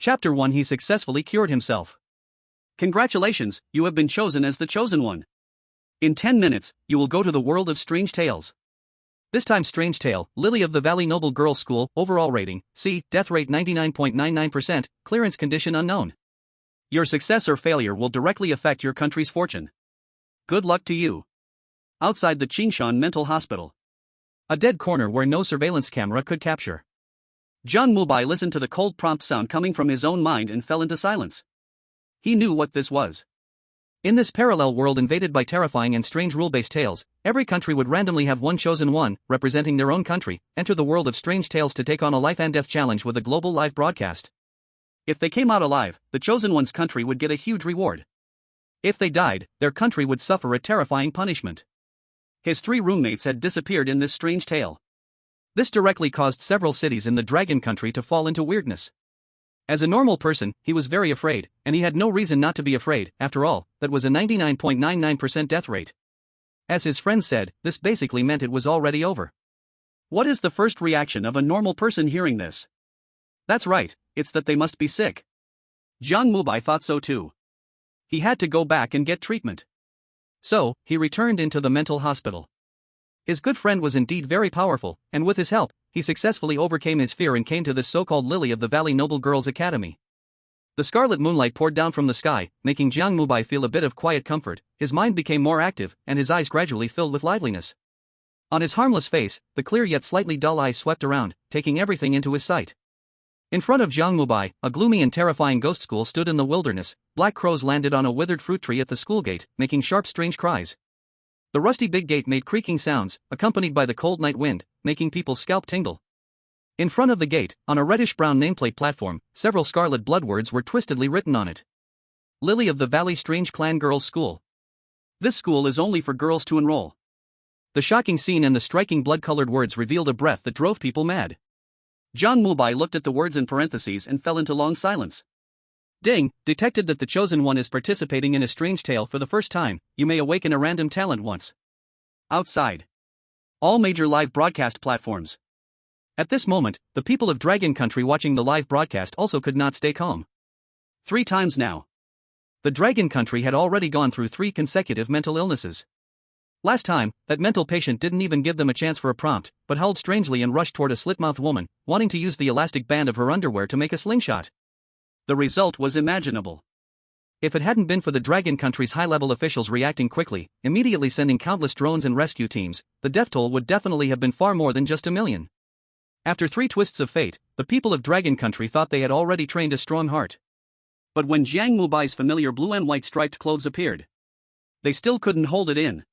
Chapter 1 He successfully cured himself. Congratulations, you have been chosen as the chosen one. In 10 minutes, you will go to the world of strange tales. This time strange tale, Lily of the Valley Noble Girls School, overall rating, C, death rate 99.99%, clearance condition unknown. Your success or failure will directly affect your country's fortune. Good luck to you. Outside the Qingshan Mental Hospital. A dead corner where no surveillance camera could capture. Jiang Mubai listened to the cold prompt sound coming from his own mind and fell into silence. He knew what this was. In this parallel world invaded by terrifying and strange rule-based tales, every country would randomly have one chosen one, representing their own country, enter the world of strange tales to take on a life-and-death challenge with a global live broadcast. If they came out alive, the chosen one's country would get a huge reward. If they died, their country would suffer a terrifying punishment. His 3 roommates had disappeared in this strange tale. This directly caused several cities in the Dragon Country to fall into weirdness. As a normal person, he was very afraid, and he had no reason not to be afraid. After all, that was a 99.99% death rate. As his friend said, this basically meant it was already over. What is the first reaction of a normal person hearing this? That's right, it's that they must be sick. Jiang Mubai thought so too. He had to go back and get treatment. So, he returned into the mental hospital. His good friend was indeed very powerful, and with his help, he successfully overcame his fear and came to this so-called Lily of the Valley Noble Girls Academy. The scarlet moonlight poured down from the sky, making Jiang Mubai feel a bit of quiet comfort. His mind became more active, and his eyes gradually filled with liveliness. On his harmless face, the clear yet slightly dull eyes swept around, taking everything into his sight. In front of Jiang Mubai, a gloomy and terrifying ghost school stood in the wilderness. Black crows landed on a withered fruit tree at the school gate, making sharp strange cries. The rusty big gate made creaking sounds, accompanied by the cold night wind, making people's scalp tingle. In front of the gate, on a reddish-brown nameplate platform, several scarlet blood words were twistedly written on it. Lily of the Valley Strange Clan Girls' School. This school is only for girls to enroll. The shocking scene and the striking blood-colored words revealed a breath that drove people mad. Jiang Mubai looked at the words in parentheses and fell into long silence. Ding, detected that the chosen one is participating in a strange tale for the first time. You may awaken a random talent once. Outside. All major live broadcast platforms. At this moment, the people of Dragon Country watching the live broadcast also could not stay calm. 3 times now. The Dragon Country had already gone through 3 consecutive mental illnesses. Last time, that mental patient didn't even give them a chance for a prompt, but howled strangely and rushed toward a slit-mouthed woman, wanting to use the elastic band of her underwear to make a slingshot. The result was imaginable. If it hadn't been for the Dragon Country's high-level officials reacting quickly, immediately sending countless drones and rescue teams, the death toll would definitely have been far more than just 1 million. After 3 twists of fate, the people of Dragon Country thought they had already trained a strong heart. But when Jiang Mubai's familiar blue and white striped clothes appeared, they still couldn't hold it in.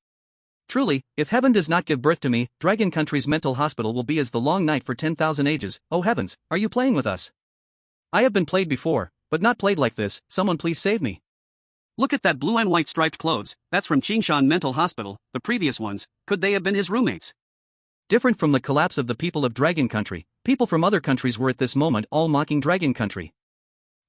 Truly, if heaven does not give birth to me, Dragon Country's mental hospital will be as the long night for 10,000 ages. Oh heavens, are you playing with us? I have been played before, but not played like this. Someone please save me. Look at that blue and white striped clothes. That's from Qingshan Mental Hospital. The previous ones, could they have been his roommates? Different from the collapse of the people of Dragon Country, people from other countries were at this moment all mocking Dragon Country.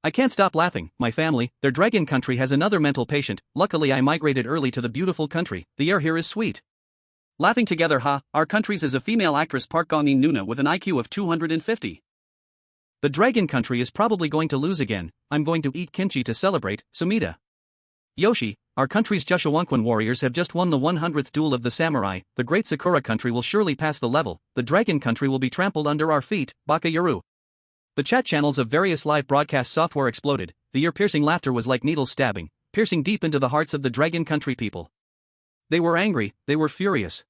I can't stop laughing. My family, their Dragon Country has another mental patient. Luckily I migrated early to the beautiful country. The air here is sweet. Laughing together, ha. Our country's is a female actress Park Gong-in Nuna with an IQ of 250. The Dragon Country is probably going to lose again. I'm going to eat kimchi to celebrate. Sumida. Yoshi, our country's Jushuankwan warriors have just won the 100th duel of the samurai. The great Sakura Country will surely pass the level. The Dragon Country will be trampled under our feet. Baka Yaru. The chat channels of various live broadcast software exploded. The ear-piercing laughter was like needles stabbing, piercing deep into the hearts of the Dragon Country people. They were angry, they were furious.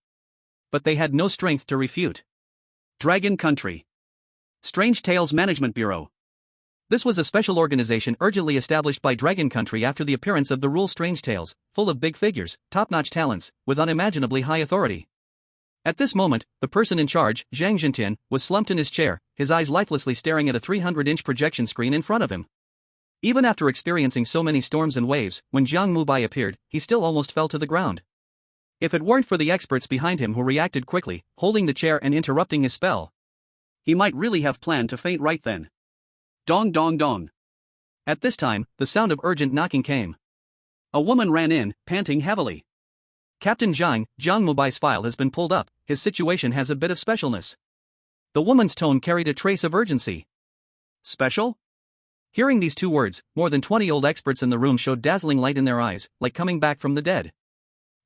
But they had no strength to refute. Dragon Country. Strange Tales Management Bureau. This was a special organization urgently established by Dragon Country after the appearance of the rule Strange Tales, full of big figures, top-notch talents, with unimaginably high authority. At this moment, the person in charge, Zhang Jintian, was slumped in his chair, his eyes lifelessly staring at a 300-inch projection screen in front of him. Even after experiencing so many storms and waves, when Jiang Mubai appeared, he still almost fell to the ground. If it weren't for the experts behind him who reacted quickly, holding the chair and interrupting his spell, he might really have planned to faint right then. Dong dong dong. At this time, the sound of urgent knocking came. A woman ran in, panting heavily. Captain Jiang Mubai's file has been pulled up. His situation has a bit of specialness. The woman's tone carried a trace of urgency. Special? Hearing these two words, more than 20 old experts in the room showed dazzling light in their eyes, like coming back from the dead.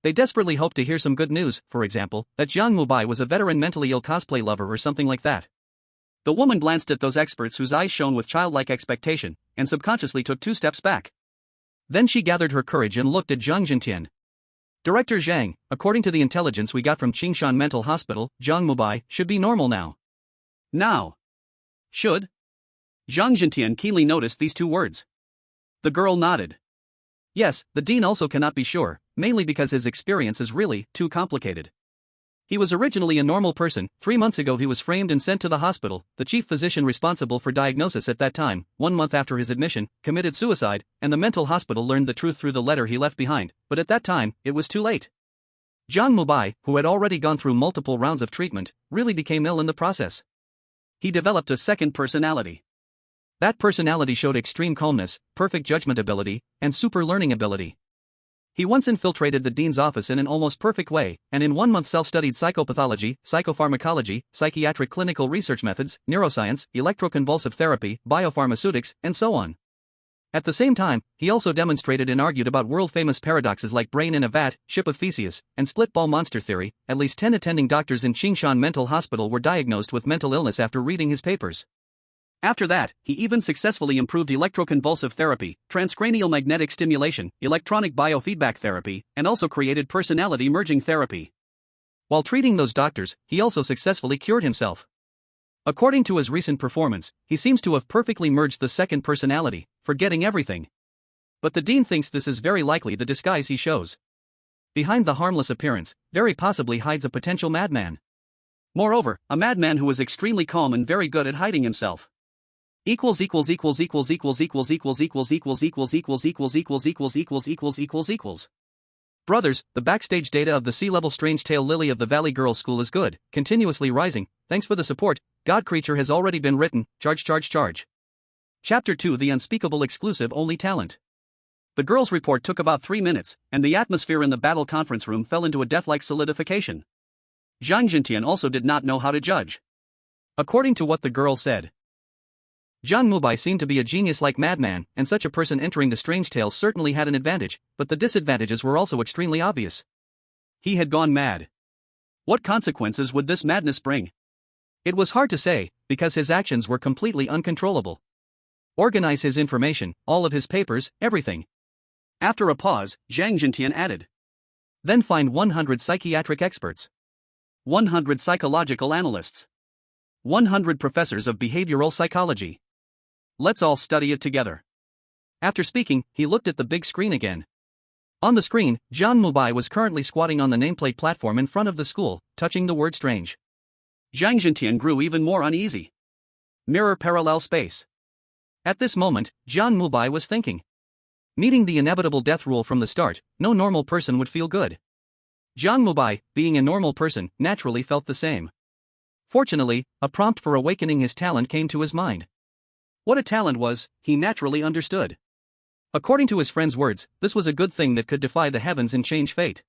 They desperately hoped to hear some good news, for example, that Jiang Mubai was a veteran mentally ill cosplay lover or something like that. The woman glanced at those experts whose eyes shone with childlike expectation, and subconsciously took 2 steps back. Then she gathered her courage and looked at Jiang Jintian. Director Jiang, according to the intelligence we got from Qingshan Mental Hospital, Jiang Mubai should be normal now. Now. Should? Jiang Jintian keenly noticed these 2 words. The girl nodded. Yes, the dean also cannot be sure, mainly because his experience is really too complicated. He was originally a normal person. 3 months ago he was framed and sent to the hospital. The chief physician responsible for diagnosis at that time, 1 month after his admission, committed suicide, and the mental hospital learned the truth through the letter he left behind, but at that time, it was too late. Jiang Mubai, who had already gone through multiple rounds of treatment, really became ill in the process. He developed a second personality. That personality showed extreme calmness, perfect judgment ability, and super learning ability. He once infiltrated the dean's office in an almost perfect way, and in 1 month self-studied psychopathology, psychopharmacology, psychiatric clinical research methods, neuroscience, electroconvulsive therapy, biopharmaceutics, and so on. At the same time, he also demonstrated and argued about world-famous paradoxes like brain in a vat, ship of Theseus, and split-ball monster theory. At least 10 attending doctors in Qingshan Mental Hospital were diagnosed with mental illness after reading his papers. After that, he even successfully improved electroconvulsive therapy, transcranial magnetic stimulation, electronic biofeedback therapy, and also created personality merging therapy. While treating those doctors, he also successfully cured himself. According to his recent performance, he seems to have perfectly merged the second personality, forgetting everything. But the dean thinks this is very likely the disguise he shows. Behind the harmless appearance, very possibly hides a potential madman. Moreover, a madman who is extremely calm and very good at hiding himself. Equals equals equals equals equals equals equals equals equals equals equals equals equals equals equals equals equals equals. Brothers, the backstage data of the C-level Strange Tale Lily of the Valley Girls School is good, continuously rising. Thanks for the support. God Creature has already been written. Charge charge charge. Chapter 2: The Unspeakable Exclusive Only Talent. The girls' report took about 3 minutes, and the atmosphere in the battle conference room fell into a death-like solidification. Jiang Jintian also did not know how to judge. According to what the girl said, Jiang Mubai seemed to be a genius-like madman, and such a person entering the Strange Tales certainly had an advantage, but the disadvantages were also extremely obvious. He had gone mad. What consequences would this madness bring? It was hard to say, because his actions were completely uncontrollable. Organize his information, all of his papers, everything. After a pause, Jiang Jintian added. Then find 100 psychiatric experts. 100 psychological analysts. 100 professors of behavioral psychology. Let's all study it together. After speaking, he looked at the big screen again. On the screen, Jiang Mubai was currently squatting on the nameplate platform in front of the school, touching the word strange. Jiang Jintian grew even more uneasy. Mirror parallel space. At this moment, Jiang Mubai was thinking. Meeting the inevitable death rule from the start, no normal person would feel good. Jiang Mubai, being a normal person, naturally felt the same. Fortunately, a prompt for awakening his talent came to his mind. What a talent was, he naturally understood. According to his friend's words, this was a good thing that could defy the heavens and change fate.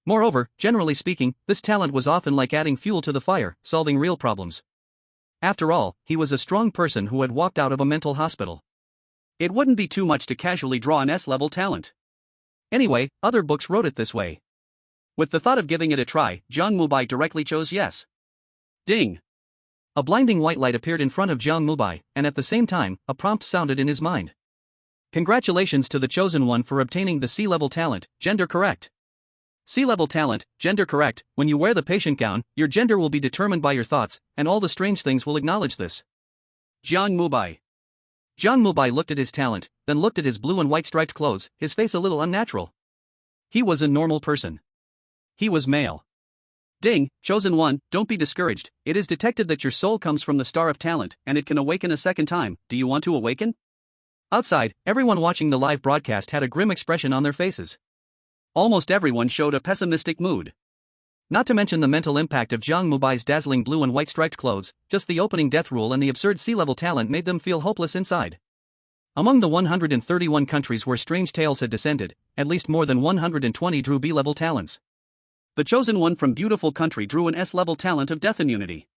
Moreover, generally speaking, this talent was often like adding fuel to the fire, solving real problems. After all, he was a strong person who had walked out of a mental hospital. It wouldn't be too much to casually draw an S-level talent. Anyway, other books wrote it this way. With the thought of giving it a try, Jiang Mubai directly chose yes. Ding! A blinding white light appeared in front of Jiang Mubai, and at the same time, a prompt sounded in his mind. Congratulations to the chosen one for obtaining the C-level talent, gender correct. C-level talent, gender correct. When you wear the patient gown, your gender will be determined by your thoughts, and all the strange things will acknowledge this. Jiang Mubai. Jiang Mubai looked at his talent, then looked at his blue and white striped clothes, his face a little unnatural. He was a normal person. He was male. Ding, chosen one, don't be discouraged. It is detected that your soul comes from the star of talent, and it can awaken a second time. Do you want to awaken? Outside, everyone watching the live broadcast had a grim expression on their faces. Almost everyone showed a pessimistic mood. Not to mention the mental impact of Jiang Mubai's dazzling blue and white striped clothes, just the opening death rule and the absurd C-level talent made them feel hopeless inside. Among the 131 countries where Strange Tales had descended, at least more than 120 drew B-level talents. The chosen one from Beautiful Country drew an S-level talent of death immunity.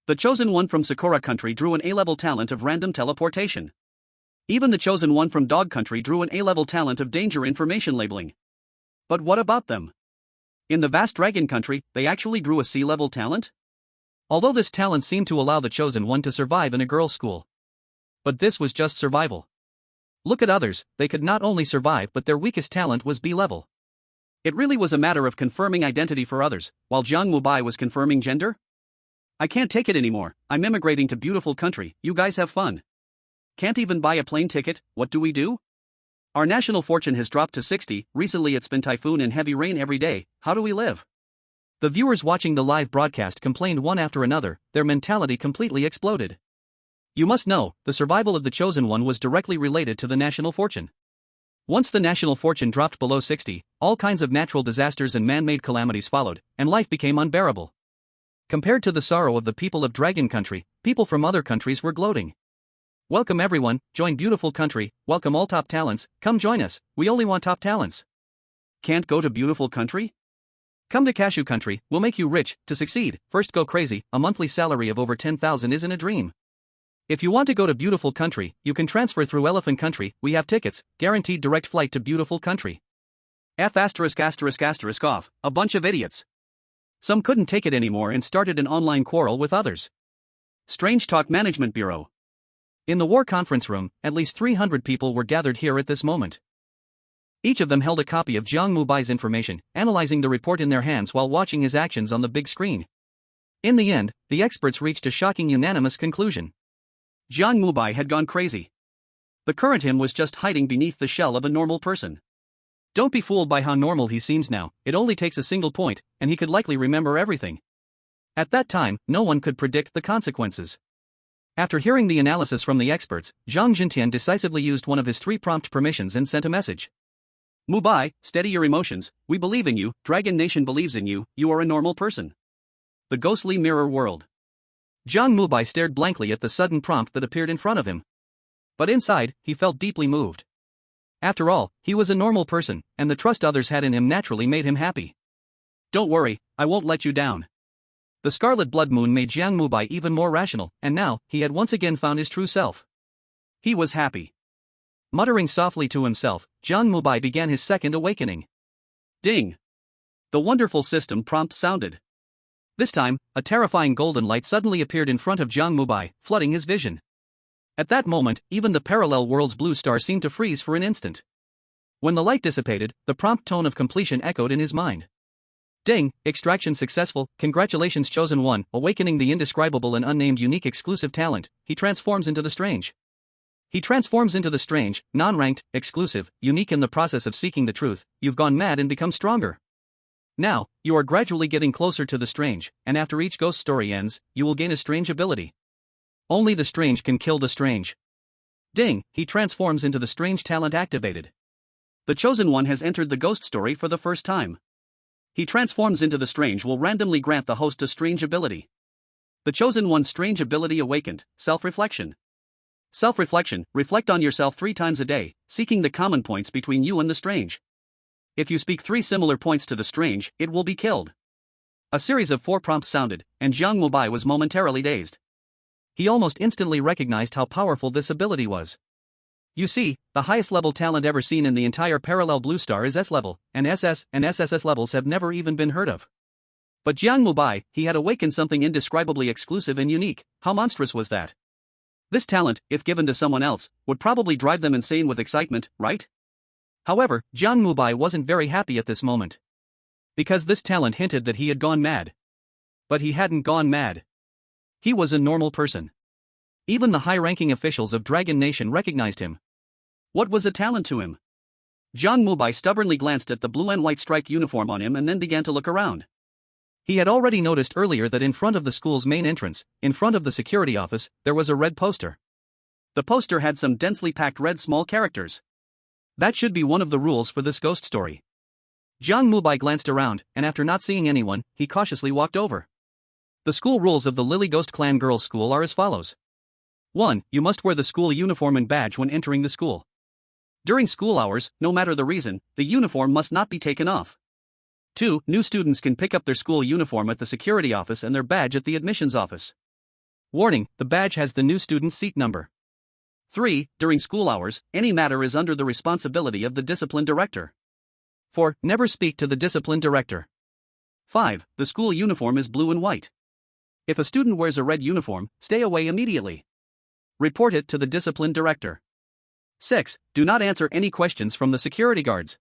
The chosen one from Sakura Country drew an A-level talent of random teleportation. Even the chosen one from Dog Country drew an A-level talent of danger information labeling. But what about them? In the vast Dragon Country, they actually drew a C-level talent? Although this talent seemed to allow the chosen one to survive in a girls' school. But this was just survival. Look at others, they could not only survive but their weakest talent was B-level. It really was a matter of confirming identity for others, while Jiang Mubai was confirming gender? I can't take it anymore, I'm immigrating to beautiful country, you guys have fun. Can't even buy a plane ticket, what do we do? Our national fortune has dropped to 60, recently it's been typhoon and heavy rain every day, how do we live? The viewers watching the live broadcast complained one after another, their mentality completely exploded. You must know, the survival of the chosen one was directly related to the national fortune. Once the national fortune dropped below 60, all kinds of natural disasters and man-made calamities followed, and life became unbearable. Compared to the sorrow of the people of Dragon Country, people from other countries were gloating. Welcome everyone, join beautiful country, welcome all top talents, come join us, we only want top talents. Can't go to beautiful country? Come to Cashew Country, we'll make you rich, to succeed, first go crazy, a monthly salary of over 10,000 isn't a dream. If you want to go to beautiful country, you can transfer through Elephant Country, we have tickets, guaranteed direct flight to beautiful country. F*** off, a bunch of idiots. Some couldn't take it anymore and started an online quarrel with others. Strange Talk Management Bureau. In the war conference room, at least 300 people were gathered here at this moment. Each of them held a copy of Jiang Mubai's information, analyzing the report in their hands while watching his actions on the big screen. In the end, the experts reached a shocking unanimous conclusion. Jiang Mubai had gone crazy. The current him was just hiding beneath the shell of a normal person. Don't be fooled by how normal he seems now, it only takes a single point, and he could likely remember everything. At that time, no one could predict the consequences. After hearing the analysis from the experts, Zhang Jintian decisively used one of his 3 prompt permissions and sent a message. Mubai, steady your emotions, we believe in you, Dragon Nation believes in you, you are a normal person. The ghostly mirror world. Jiang Mubai stared blankly at the sudden prompt that appeared in front of him. But inside, he felt deeply moved. After all, he was a normal person, and the trust others had in him naturally made him happy. Don't worry, I won't let you down. The scarlet blood moon made Jiang Mubai even more rational, and now, he had once again found his true self. He was happy. Muttering softly to himself, Jiang Mubai began his second awakening. Ding! The wonderful system prompt sounded. This time, a terrifying golden light suddenly appeared in front of Jiang Mubai, flooding his vision. At that moment, even the parallel world's blue star seemed to freeze for an instant. When the light dissipated, the prompt tone of completion echoed in his mind. Ding, extraction successful, congratulations chosen one, awakening the indescribable and unnamed unique exclusive talent, he transforms into the strange. He transforms into the strange, non-ranked, exclusive, unique in the process of seeking the truth, you've gone mad and become stronger. Now, you are gradually getting closer to the strange, and after each ghost story ends, you will gain a strange ability. Only the strange can kill the strange. Ding, he transforms into the strange talent activated. The chosen one has entered the ghost story for the first time. He transforms into the strange will randomly grant the host a strange ability. The chosen one's strange ability awakened, self-reflection. Self-reflection, reflect on yourself 3 times a day, seeking the common points between you and the strange. If you speak 3 similar points to the strange, it will be killed. A series of 4 prompts sounded, and Jiang Mubai was momentarily dazed. He almost instantly recognized how powerful this ability was. You see, the highest level talent ever seen in the entire parallel blue star is S-level, and SS and SSS levels have never even been heard of. But Jiang Mubai, he had awakened something indescribably exclusive and unique. How monstrous was that? This talent, if given to someone else, would probably drive them insane with excitement, right? However, Jiang Mubai wasn't very happy at this moment. Because this talent hinted that he had gone mad. But he hadn't gone mad. He was a normal person. Even the high-ranking officials of Dragon Nation recognized him. What was a talent to him? Jiang Mubai stubbornly glanced at the blue and white striped uniform on him and then began to look around. He had already noticed earlier that in front of the school's main entrance, in front of the security office, there was a red poster. The poster had some densely packed red small characters. That should be one of the rules for this ghost story. Jiang Mubai glanced around, and after not seeing anyone, he cautiously walked over. The school rules of the Lily Ghost Clan Girls' School are as follows. 1. You must wear the school uniform and badge when entering the school. During school hours, no matter the reason, the uniform must not be taken off. 2. New students can pick up their school uniform at the security office and their badge at the admissions office. Warning, the badge has the new student's seat number. 3. During school hours, any matter is under the responsibility of the discipline director. 4. Never speak to the discipline director. 5. The school uniform is blue and white. If a student wears a red uniform, stay away immediately. Report it to the discipline director. 6. Do not answer any questions from the security guards.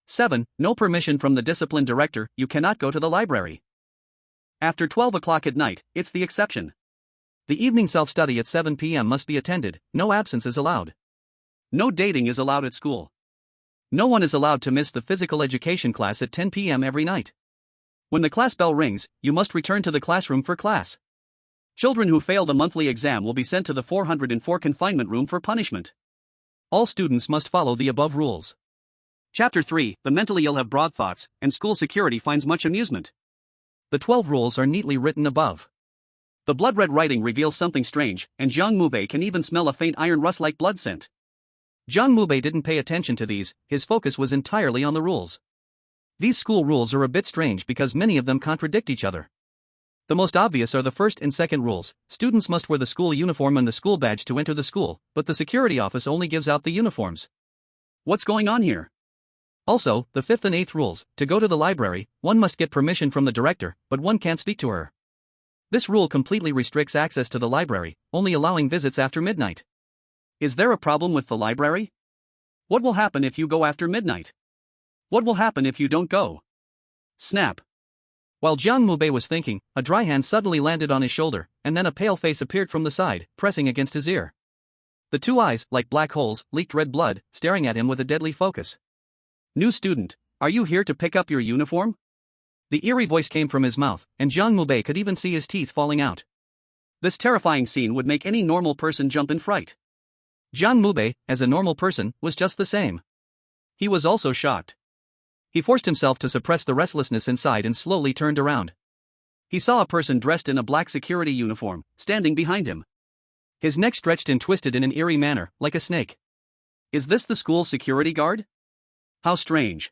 7. No permission from the discipline director, you cannot go to the library. After 12 o'clock at night, it's the exception. The evening self-study at 7 p.m. must be attended, no absence is allowed. No dating is allowed at school. No one is allowed to miss the physical education class at 10 p.m. every night. When the class bell rings, you must return to the classroom for class. Children who fail the monthly exam will be sent to the 404 confinement room for punishment. All students must follow the above rules. Chapter 3. The mentally ill have broad thoughts, and school security finds much amusement. The 12 rules are neatly written above. The blood-red writing reveals something strange, and Jiang Mubai can even smell a faint iron rust-like blood scent. Jiang Mubai didn't pay attention to these, his focus was entirely on the rules. These school rules are a bit strange because many of them contradict each other. The most obvious are the first and second rules. Students must wear the school uniform and the school badge to enter the school, but the security office only gives out the uniforms. What's going on here? Also, the fifth and eighth rules, to go to the library, one must get permission from the director, but one can't speak to her. This rule completely restricts access to the library, only allowing visits after midnight. Is there a problem with the library? What will happen if you go after midnight? What will happen if you don't go? Snap. While Jiang Mubai was thinking, a dry hand suddenly landed on his shoulder, and then a pale face appeared from the side, pressing against his ear. The two eyes, like black holes, leaked red blood, staring at him with a deadly focus. New student, are you here to pick up your uniform? The eerie voice came from his mouth, and Jiang Mubai could even see his teeth falling out. This terrifying scene would make any normal person jump in fright. Jiang Mubai, as a normal person, was just the same. He was also shocked. He forced himself to suppress the restlessness inside and slowly turned around. He saw a person dressed in a black security uniform, standing behind him. His neck stretched and twisted in an eerie manner, like a snake. Is this the school security guard? How strange.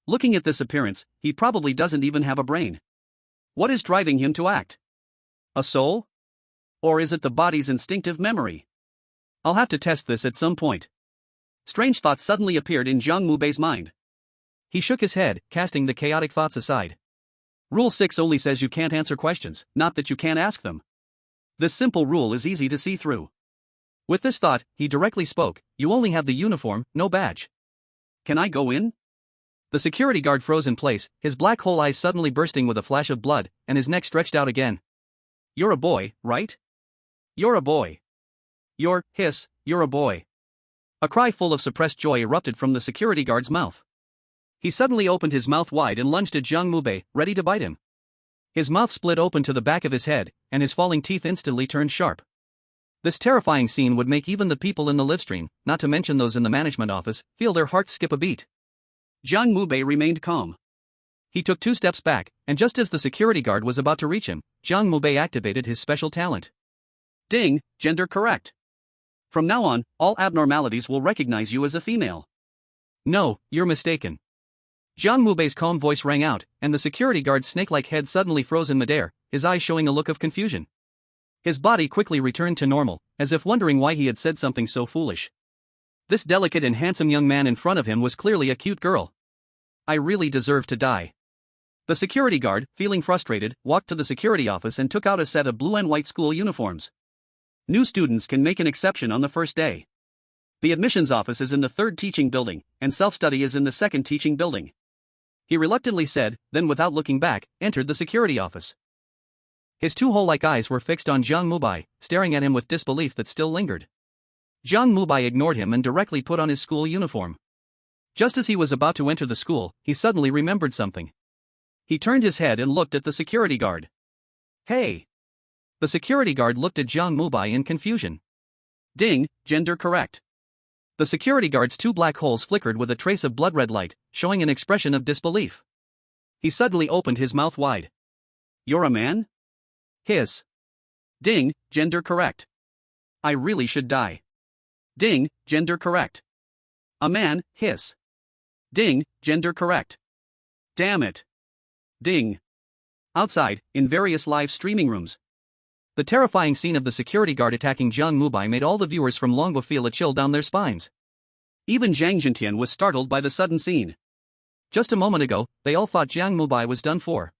Looking at this appearance, he probably doesn't even have a brain. What is driving him to act? A soul? Or is it the body's instinctive memory? I'll have to test this at some point. Strange thoughts suddenly appeared in Jiang Mubei's mind. He shook his head, casting the chaotic thoughts aside. Rule 6 only says you can't answer questions, not that you can't ask them. This simple rule is easy to see through. With this thought, he directly spoke, you only have the uniform, no badge. Can I go in? The security guard froze in place, his black hole eyes suddenly bursting with a flash of blood, and his neck stretched out again. You're a boy, right? You're a boy. You're a boy. A cry full of suppressed joy erupted from the security guard's mouth. He suddenly opened his mouth wide and lunged at Jiang Mubai, ready to bite him. His mouth split open to the back of his head, and his falling teeth instantly turned sharp. This terrifying scene would make even the people in the livestream, not to mention those in the management office, feel their hearts skip a beat. Jiang Mubai remained calm. He took 2 steps back, and just as the security guard was about to reach him, Jiang Mubai activated his special talent. Ding, gender correct. From now on, all abnormalities will recognize you as a female. No, you're mistaken. Jiang Mubei's calm voice rang out, and the security guard's snake-like head suddenly froze in midair, his eyes showing a look of confusion. His body quickly returned to normal, as if wondering why he had said something so foolish. This delicate and handsome young man in front of him was clearly a cute girl. I really deserve to die. The security guard, feeling frustrated, walked to the security office and took out a set of blue and white school uniforms. New students can make an exception on the first day. The admissions office is in the 3rd teaching building, and self-study is in the 2nd teaching building. He reluctantly said, then without looking back, entered the security office. His 2 hole-like eyes were fixed on Jiang Mubai, staring at him with disbelief that still lingered. Jiang Mubai ignored him and directly put on his school uniform. Just as he was about to enter the school, he suddenly remembered something. He turned his head and looked at the security guard. Hey! The security guard looked at Jiang Mubai in confusion. Ding, gender correct. The security guard's 2 black holes flickered with a trace of blood-red light, showing an expression of disbelief. He suddenly opened his mouth wide. You're a man? Hiss. Ding, gender correct. I really should die. Ding, gender correct. A man, hiss. Ding, gender correct. Damn it. Ding. Outside, in various live streaming rooms. The terrifying scene of the security guard attacking Jiang Mubai made all the viewers from Longbo feel a chill down their spines. Even Zhang Jintian was startled by the sudden scene. Just a moment ago, they all thought Jiang Mubai was done for.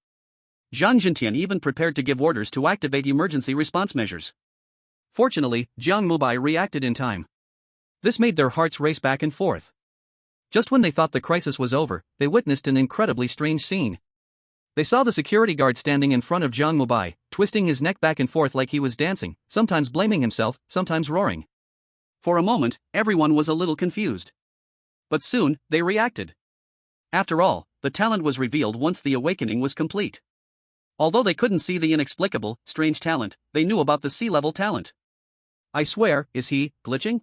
Zhang Jintian even prepared to give orders to activate emergency response measures. Fortunately, Jiang Mubai reacted in time. This made their hearts race back and forth. Just when they thought the crisis was over, they witnessed an incredibly strange scene. They saw the security guard standing in front of Jiang Mubai, twisting his neck back and forth like he was dancing, sometimes blaming himself, sometimes roaring. For a moment, everyone was a little confused. But soon, they reacted. After all, the talent was revealed once the awakening was complete. Although they couldn't see the inexplicable, strange talent, they knew about the sea-level talent. I swear, is he glitching?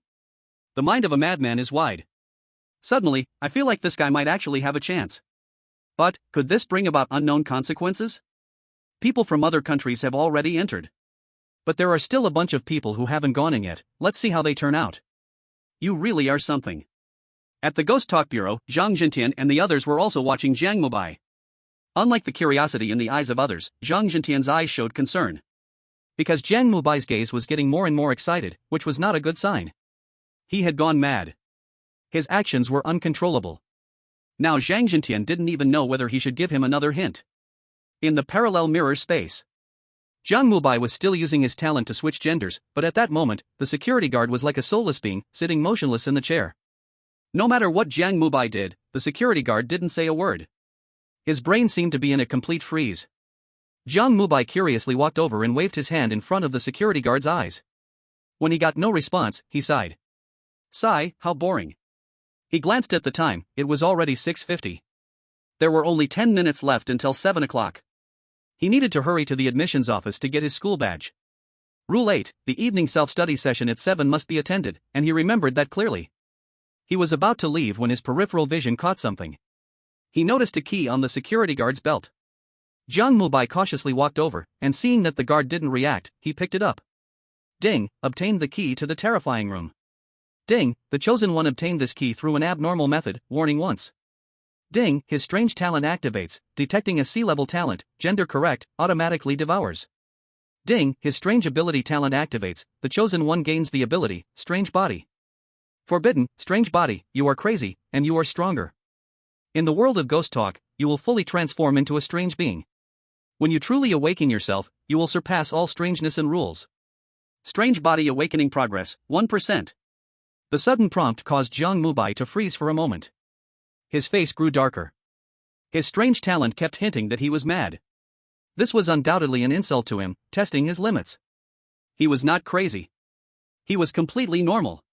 The mind of a madman is wide. Suddenly, I feel like this guy might actually have a chance. But, could this bring about unknown consequences? People from other countries have already entered. But there are still a bunch of people who haven't gone in yet. Let's see how they turn out. You really are something. At the Ghost Talk Bureau, Zhang Jintian and the others were also watching Jiang Mubai. Unlike the curiosity in the eyes of others, Zhang Jintian's eyes showed concern. Because Jiang Mubai's gaze was getting more and more excited, which was not a good sign. He had gone mad. His actions were uncontrollable. Now Zhang Jintian didn't even know whether he should give him another hint. In the parallel mirror space, Jiang Mubai was still using his talent to switch genders, but at that moment, the security guard was like a soulless being, sitting motionless in the chair. No matter what Jiang Mubai did, the security guard didn't say a word. His brain seemed to be in a complete freeze. Jiang Mubai curiously walked over and waved his hand in front of the security guard's eyes. When he got no response, he sighed. Sigh, how boring. He glanced at the time, it was already 6:50. There were only 10 minutes left until 7 o'clock. He needed to hurry to the admissions office to get his school badge. Rule 8, the evening self-study session at 7 must be attended, and he remembered that clearly. He was about to leave when his peripheral vision caught something. He noticed a key on the security guard's belt. Jiang Mubai cautiously walked over, and seeing that the guard didn't react, he picked it up. Ding, obtained the key to the terrifying room. Ding, the chosen one obtained this key through an abnormal method, warning once. Ding, his strange talent activates, detecting a sea-level talent, gender correct, automatically devours. Ding, his strange ability talent activates, the chosen one gains the ability, strange body. Forbidden, strange body, you are crazy, and you are stronger. In the world of Ghost Talk, you will fully transform into a strange being. When you truly awaken yourself, you will surpass all strangeness and rules. Strange body awakening progress, 1%. The sudden prompt caused Jiang Mubai to freeze for a moment. His face grew darker. His strange talent kept hinting that he was mad. This was undoubtedly an insult to him, testing his limits. He was not crazy. He was completely normal.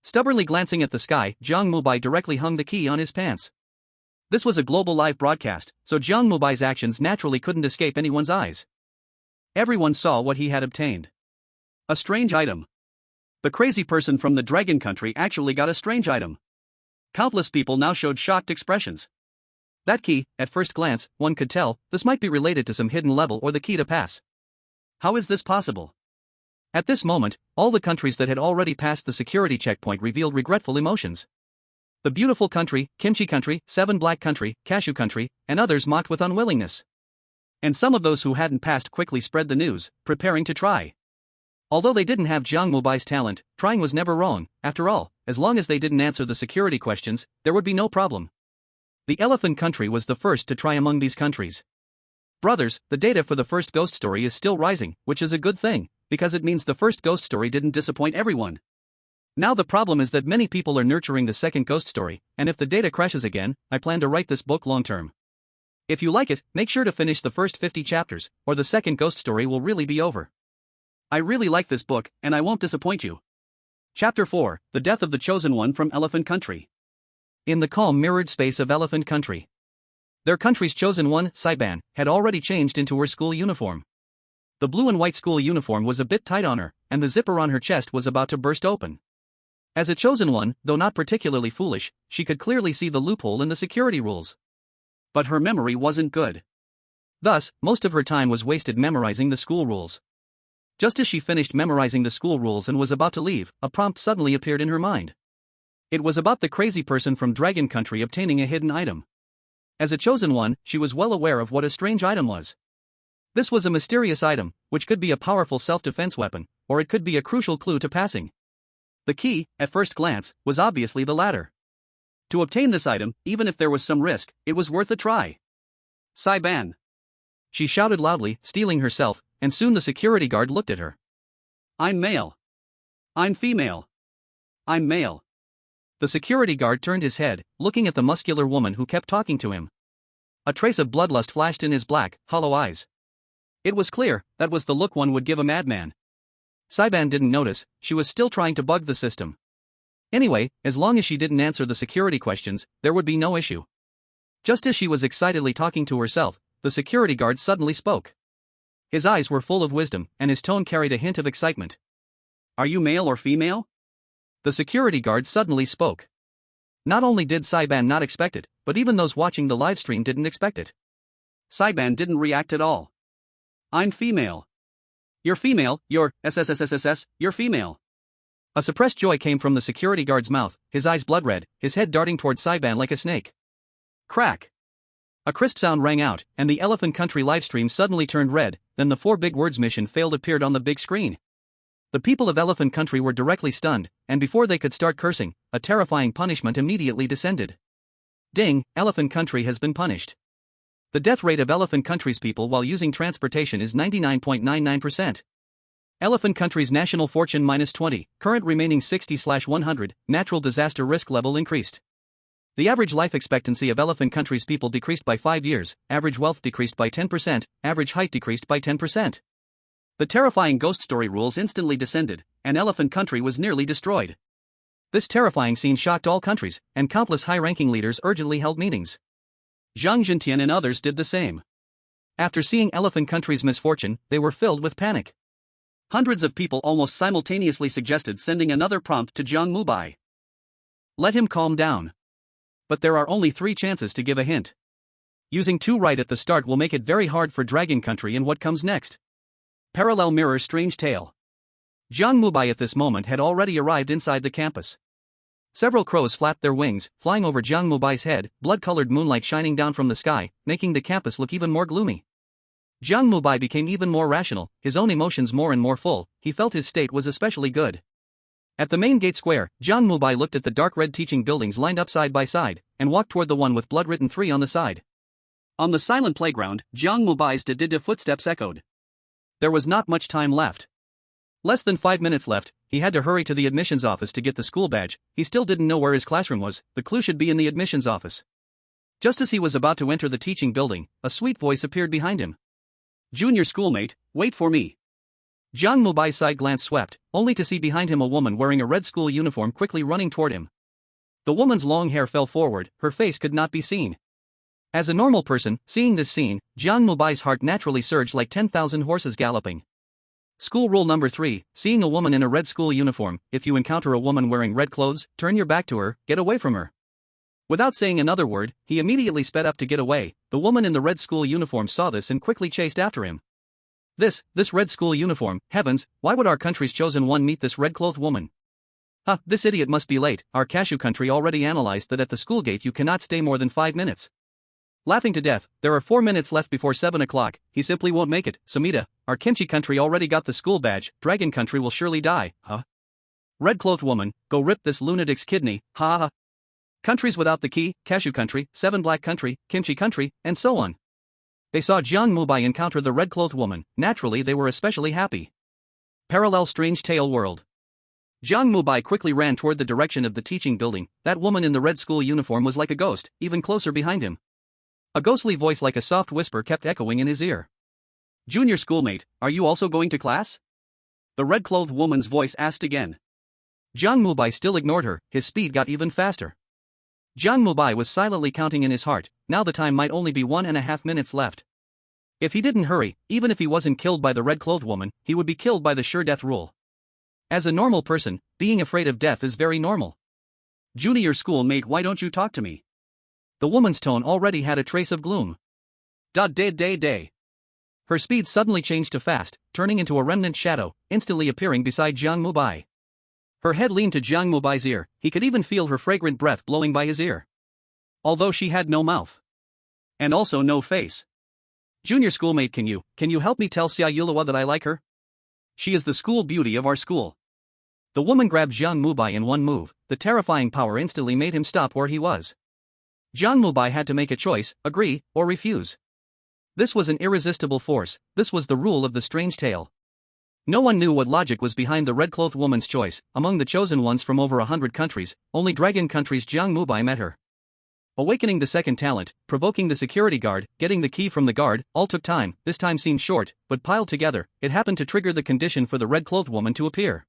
Stubbornly glancing at the sky, Jiang Mubai directly hung the key on his pants. This was a global live broadcast, so Jiang Mubai's actions naturally couldn't escape anyone's eyes. Everyone saw what he had obtained. A strange item. The crazy person from the dragon country actually got a strange item. Countless people now showed shocked expressions. That key, at first glance, one could tell, this might be related to some hidden level or the key to pass. How is this possible? At this moment, all the countries that had already passed the security checkpoint revealed regretful emotions. The beautiful country, Kimchi country, 7 black country, cashew country, and others mocked with unwillingness. And some of those who hadn't passed quickly spread the news, preparing to try. Although they didn't have Jiang Mubai's talent, trying was never wrong. After all, as long as they didn't answer the security questions, there would be no problem. The elephant country was the first to try among these countries. Brothers, the data for the first ghost story is still rising, which is a good thing, because it means the first ghost story didn't disappoint everyone. Now the problem is that many people are nurturing the second ghost story, and if the data crashes again, I plan to write this book long term. If you like it, make sure to finish the first 50 chapters, or the second ghost story will really be over. I really like this book, and I won't disappoint you. Chapter 4, The Death of the Chosen One from Elephant Country. In the calm mirrored space of Elephant Country. Their country's chosen one, Saiban, had already changed into her school uniform. The blue and white school uniform was a bit tight on her, and the zipper on her chest was about to burst open. As a chosen one, though not particularly foolish, she could clearly see the loophole in the security rules. But her memory wasn't good. Thus, most of her time was wasted memorizing the school rules. Just as she finished memorizing the school rules and was about to leave, a prompt suddenly appeared in her mind. It was about the crazy person from Dragon Country obtaining a hidden item. As a chosen one, she was well aware of what a strange item was. This was a mysterious item, which could be a powerful self-defense weapon, or it could be a crucial clue to passing. The key, at first glance, was obviously the latter. To obtain this item, even if there was some risk, it was worth a try. Saiban! She shouted loudly, steeling herself, and soon the security guard looked at her. I'm male. I'm female. I'm male. The security guard turned his head, looking at the muscular woman who kept talking to him. A trace of bloodlust flashed in his black, hollow eyes. It was clear, that was the look one would give a madman. Saiban didn't notice, she was still trying to bug the system. Anyway, as long as she didn't answer the security questions, there would be no issue. Just as she was excitedly talking to herself, the security guard suddenly spoke. His eyes were full of wisdom, and his tone carried a hint of excitement. Are you male or female? The security guard suddenly spoke. Not only did Saiban not expect it, but even those watching the livestream didn't expect it. Saiban didn't react at all. I'm female. You're female, you're SSSSSS, you're female. A suppressed joy came from the security guard's mouth, his eyes blood red, his head darting toward Saiban like a snake. Crack! A crisp sound rang out, and the Elephant Country livestream suddenly turned red, then the 4 big words mission failed appeared on the big screen. The people of Elephant Country were directly stunned, and before they could start cursing, a terrifying punishment immediately descended. Ding, Elephant Country has been punished. The death rate of Elephant Country's people while using transportation is 99.99%. Elephant Country's national fortune -20, current remaining 60/100, natural disaster risk level increased. The average life expectancy of Elephant Country's people decreased by 5 years, average wealth decreased by 10%, average height decreased by 10%. The terrifying ghost story rules instantly descended, and Elephant Country was nearly destroyed. This terrifying scene shocked all countries, and countless high-ranking leaders urgently held meetings. Zhang Zhentian and others did the same. After seeing Elephant Country's misfortune, they were filled with panic. Hundreds of people almost simultaneously suggested sending another prompt to Jiang Mubai. Let him calm down. But there are only 3 chances to give a hint. Using 2 right at the start will make it very hard for Dragon Country and what comes next. Parallel mirror strange tale. Jiang Mubai at this moment had already arrived inside the campus. Several crows flapped their wings, flying over Jiang Mubai's head, blood-colored moonlight shining down from the sky, making the campus look even more gloomy. Jiang Mubai became even more rational, his own emotions more and more full, he felt his state was especially good. At the main gate square, Jiang Mubai looked at the dark red teaching buildings lined up side by side, and walked toward the one with blood-written 3 on the side. On the silent playground, Jiang Mubai's da footsteps echoed. There was not much time left. Less than 5 minutes left, he had to hurry to the admissions office to get the school badge, he still didn't know where his classroom was, the clue should be in the admissions office. Just as he was about to enter the teaching building, a sweet voice appeared behind him. Junior schoolmate, wait for me. Jiang Mubai's side glance swept, only to see behind him a woman wearing a red school uniform quickly running toward him. The woman's long hair fell forward, her face could not be seen. As a normal person, seeing this scene, Jiang Mubai's heart naturally surged like 10,000 horses galloping. School rule number 3, seeing a woman in a red school uniform, if you encounter a woman wearing red clothes, turn your back to her, get away from her. Without saying another word, he immediately sped up to get away. The woman in the red school uniform saw this and quickly chased after him. This red school uniform, heavens, why would our country's chosen one meet this red-clothed woman? This idiot must be late, our cashew country already analyzed that at the school gate you cannot stay more than 5 minutes. Laughing to death, there are 4 minutes left before 7 o'clock, he simply won't make it, Sumida, our kimchi country already got the school badge, Dragon Country will surely die, Red-clothed woman, go rip this lunatic's kidney, ha. Countries without the key, cashew country, 7 black country, kimchi country, and so on. They saw Jiang Mubai encounter the red-clothed woman, naturally they were especially happy. Parallel strange tale world. Jiang Mubai quickly ran toward the direction of the teaching building, that woman in the red school uniform was like a ghost, even closer behind him. A ghostly voice like a soft whisper kept echoing in his ear. Junior schoolmate, are you also going to class? The red-clothed woman's voice asked again. Jiang Mubai still ignored her, his speed got even faster. Jiang Mubai was silently counting in his heart, now the time might only be 1.5 minutes left. If he didn't hurry, even if he wasn't killed by the red-clothed woman, he would be killed by the sure death rule. As a normal person, being afraid of death is very normal. Junior schoolmate, why don't you talk to me? The woman's tone already had a trace of gloom. Day. Her speed suddenly changed to fast, turning into a remnant shadow, instantly appearing beside Jiang Mubai. Her head leaned to Jiang Mubai's ear, he could even feel her fragrant breath blowing by his ear. Although she had no mouth. And also no face. Junior schoolmate, can you help me tell Xia Yulawa that I like her? She is the school beauty of our school. The woman grabbed Jiang Mubai in one move. The terrifying power instantly made him stop where he was. Jiang Mubai had to make a choice, agree, or refuse. This was an irresistible force, this was the rule of the strange tale. No one knew what logic was behind the red-clothed woman's choice. Among the chosen ones from over 100 countries, only Dragon Country's Jiang Mubai met her. Awakening the second talent, provoking the security guard, getting the key from the guard, all took time. This time seemed short, but piled together, it happened to trigger the condition for the red-clothed woman to appear.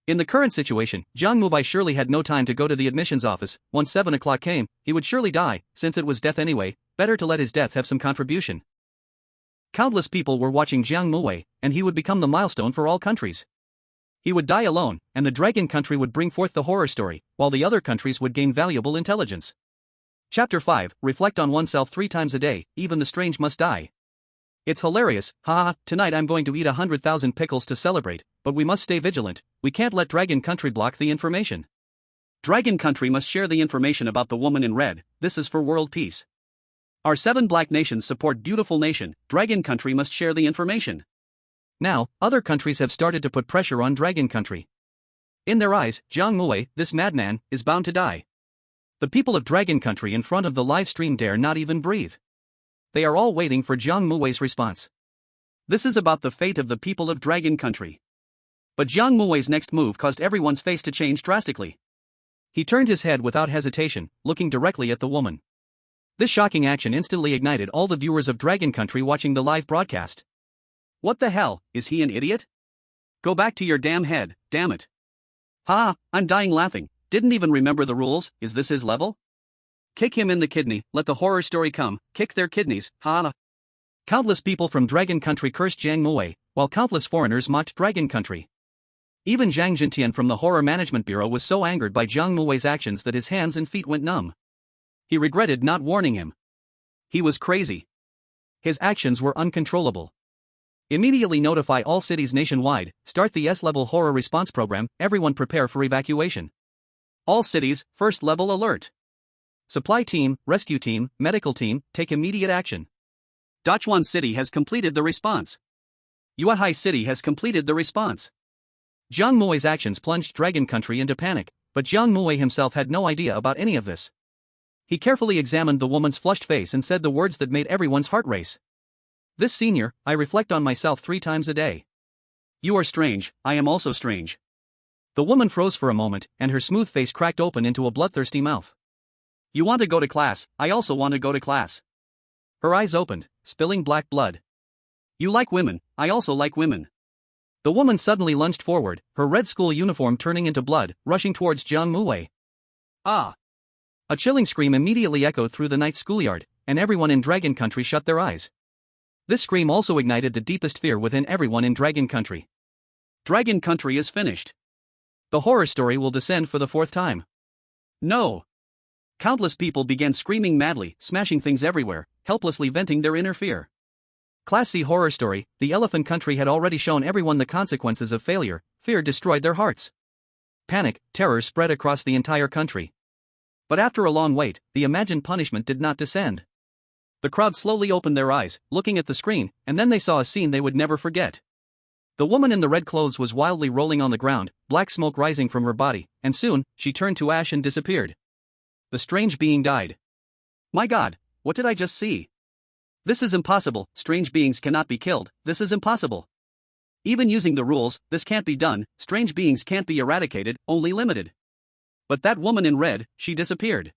In the current situation, Jiang Mubai surely had no time to go to the admissions office. Once 7 o'clock came, he would surely die. Since it was death anyway, better to let his death have some contribution. Countless people were watching Jiang Mubai, and he would become the milestone for all countries. He would die alone, and the Dragon Country would bring forth the horror story, while the other countries would gain valuable intelligence. Chapter 5, Reflect on oneself 3 times a day, even the strange must die. It's hilarious, haha, tonight I'm going to eat 100,000 pickles to celebrate, but we must stay vigilant, we can't let Dragon Country block the information. Dragon Country must share the information about the woman in red, this is for world peace. Our 7 black nations support beautiful nation, Dragon Country must share the information. Now, other countries have started to put pressure on Dragon Country. In their eyes, Jiang Mubai, this madman, is bound to die. The people of Dragon Country in front of the live stream dare not even breathe. They are all waiting for Jiang Mubai's response. This is about the fate of the people of Dragon Country. But Jiang Mubai's next move caused everyone's face to change drastically. He turned his head without hesitation, looking directly at the woman. This shocking action instantly ignited all the viewers of Dragon Country watching the live broadcast. What the hell, is he an idiot? Go back to your damn head, damn it. Ha, I'm dying laughing, didn't even remember the rules, is this his level? Kick him in the kidney, let the horror story come, kick their kidneys, ha. Countless people from Dragon Country cursed Jiang Mubai, while countless foreigners mocked Dragon Country. Even Zhang Jintian from the Horror Management Bureau was so angered by Jiang Mubai's actions that his hands and feet went numb. He regretted not warning him. He was crazy. His actions were uncontrollable. Immediately notify all cities nationwide, start the S-level horror response program, everyone prepare for evacuation. All cities, first level alert. Supply team, rescue team, medical team, take immediate action. Dachuan City has completed the response. Yuehai City has completed the response. Jiang Mubai's actions plunged Dragon Country into panic, but Jiang Mubai himself had no idea about any of this. He carefully examined the woman's flushed face and said the words that made everyone's heart race. This senior, I reflect on myself 3 times a day. You are strange, I am also strange. The woman froze for a moment, and her smooth face cracked open into a bloodthirsty mouth. You want to go to class, I also want to go to class. Her eyes opened, spilling black blood. You like women, I also like women. The woman suddenly lunged forward, her red school uniform turning into blood, rushing towards Jiang Mubai. Ah! A chilling scream immediately echoed through the night schoolyard, and everyone in Dragon Country shut their eyes. This scream also ignited the deepest fear within everyone in Dragon Country. Dragon Country is finished. The horror story will descend for the 4th time. No! Countless people began screaming madly, smashing things everywhere, helplessly venting their inner fear. Class C horror story, the Elephant Country had already shown everyone the consequences of failure, fear destroyed their hearts. Panic, terror spread across the entire country. But after a long wait, the imagined punishment did not descend. The crowd slowly opened their eyes, looking at the screen, and then they saw a scene they would never forget. The woman in the red clothes was wildly rolling on the ground, black smoke rising from her body, and soon, she turned to ash and disappeared. The strange being died. My God, what did I just see? This is impossible, strange beings cannot be killed, this is impossible. Even using the rules, this can't be done, strange beings can't be eradicated, only limited. But that woman in red, she disappeared.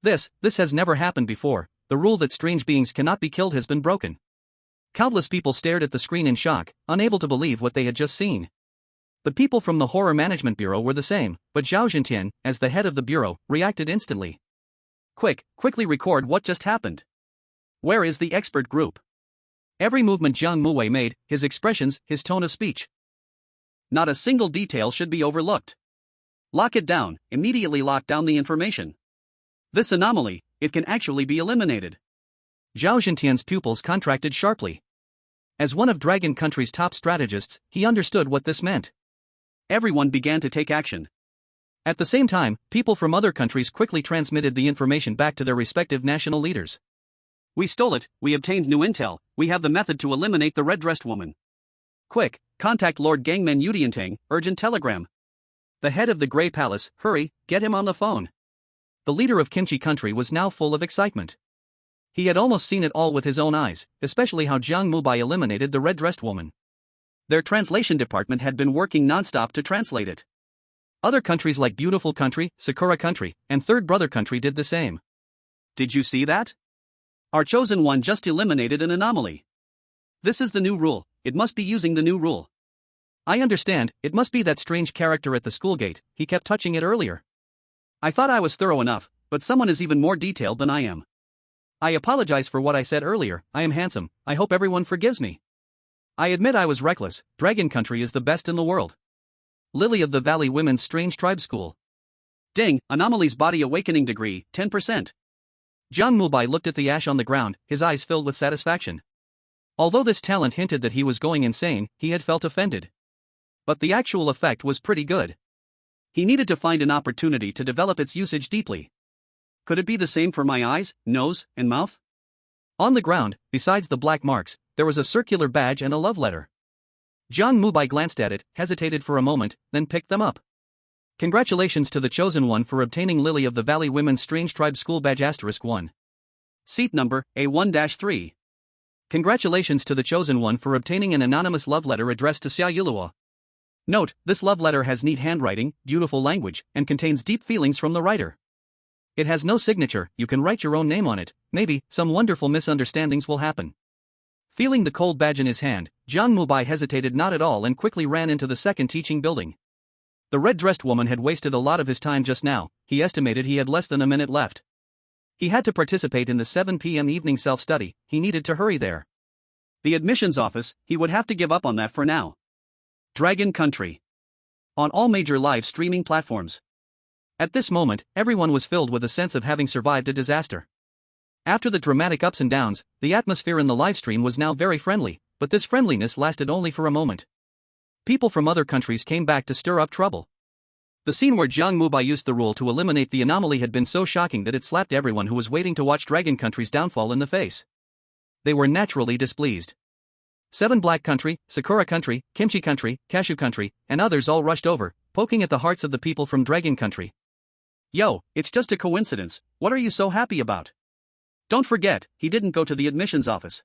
This has never happened before, the rule that strange beings cannot be killed has been broken. Countless people stared at the screen in shock, unable to believe what they had just seen. The people from the Horror Management Bureau were the same, but Zhao Jintian, as the head of the bureau, reacted instantly. Quickly record what just happened. Where is the expert group? Every movement Jiang Mubai made, his expressions, his tone of speech. Not a single detail should be overlooked. Lock it down, immediately lock down the information. This anomaly, it can actually be eliminated. Zhao Jintian's pupils contracted sharply. As one of Dragon Country's top strategists, he understood what this meant. Everyone began to take action. At the same time, people from other countries quickly transmitted the information back to their respective national leaders. We stole it, we obtained new intel, we have the method to eliminate the red-dressed woman. Quick, contact Lord Gangman Yudiantang, urgent telegram. The head of the Grey Palace, hurry, get him on the phone. The leader of Kimchi country was now full of excitement. He had almost seen it all with his own eyes, especially how Jiang Mubai eliminated the red-dressed woman. Their translation department had been working non-stop to translate it. Other countries like Beautiful Country, Sakura Country, and Third Brother Country did the same. Did you see that? Our chosen one just eliminated an anomaly. This is the new rule, it must be using the new rule. I understand, it must be that strange character at the school gate, he kept touching it earlier. I thought I was thorough enough, but someone is even more detailed than I am. I apologize for what I said earlier, I am handsome, I hope everyone forgives me. I admit I was reckless, Dragon Country is the best in the world. Lily of the Valley Women's Strange Tribe School. Ding, Anomaly's body awakening degree, 10%. Jiang Mubai looked at the ash on the ground, his eyes filled with satisfaction. Although this talent hinted that he was going insane, he had felt offended. But the actual effect was pretty good. He needed to find an opportunity to develop its usage deeply. Could it be the same for my eyes, nose, and mouth? On the ground, besides the black marks, there was a circular badge and a love letter. Jiang Mubai glanced at it, hesitated for a moment, then picked them up. Congratulations to the chosen one for obtaining Lily of the Valley Women's Strange Tribe School Badge *1. Seat number, A1-3. Congratulations to the chosen one for obtaining an anonymous love letter addressed to Xia Yulua. Note, this love letter has neat handwriting, beautiful language, and contains deep feelings from the writer. It has no signature, you can write your own name on it, maybe, some wonderful misunderstandings will happen. Feeling the cold badge in his hand, Jiang Mubai hesitated not at all and quickly ran into the second teaching building. The red-dressed woman had wasted a lot of his time just now, he estimated he had less than a minute left. He had to participate in the 7 p.m. evening self-study, he needed to hurry there. The admissions office, he would have to give up on that for now. Dragon Country. On all major live streaming platforms. At this moment, everyone was filled with a sense of having survived a disaster. After the dramatic ups and downs, the atmosphere in the livestream was now very friendly, but this friendliness lasted only for a moment. People from other countries came back to stir up trouble. The scene where Jiang Mubai used the rule to eliminate the anomaly had been so shocking that it slapped everyone who was waiting to watch Dragon Country's downfall in the face. They were naturally displeased. 7 Black Country, Sakura Country, Kimchi Country, Cashew Country, and others all rushed over, poking at the hearts of the people from Dragon Country. Yo, it's just a coincidence, what are you so happy about? Don't forget, he didn't go to the admissions office.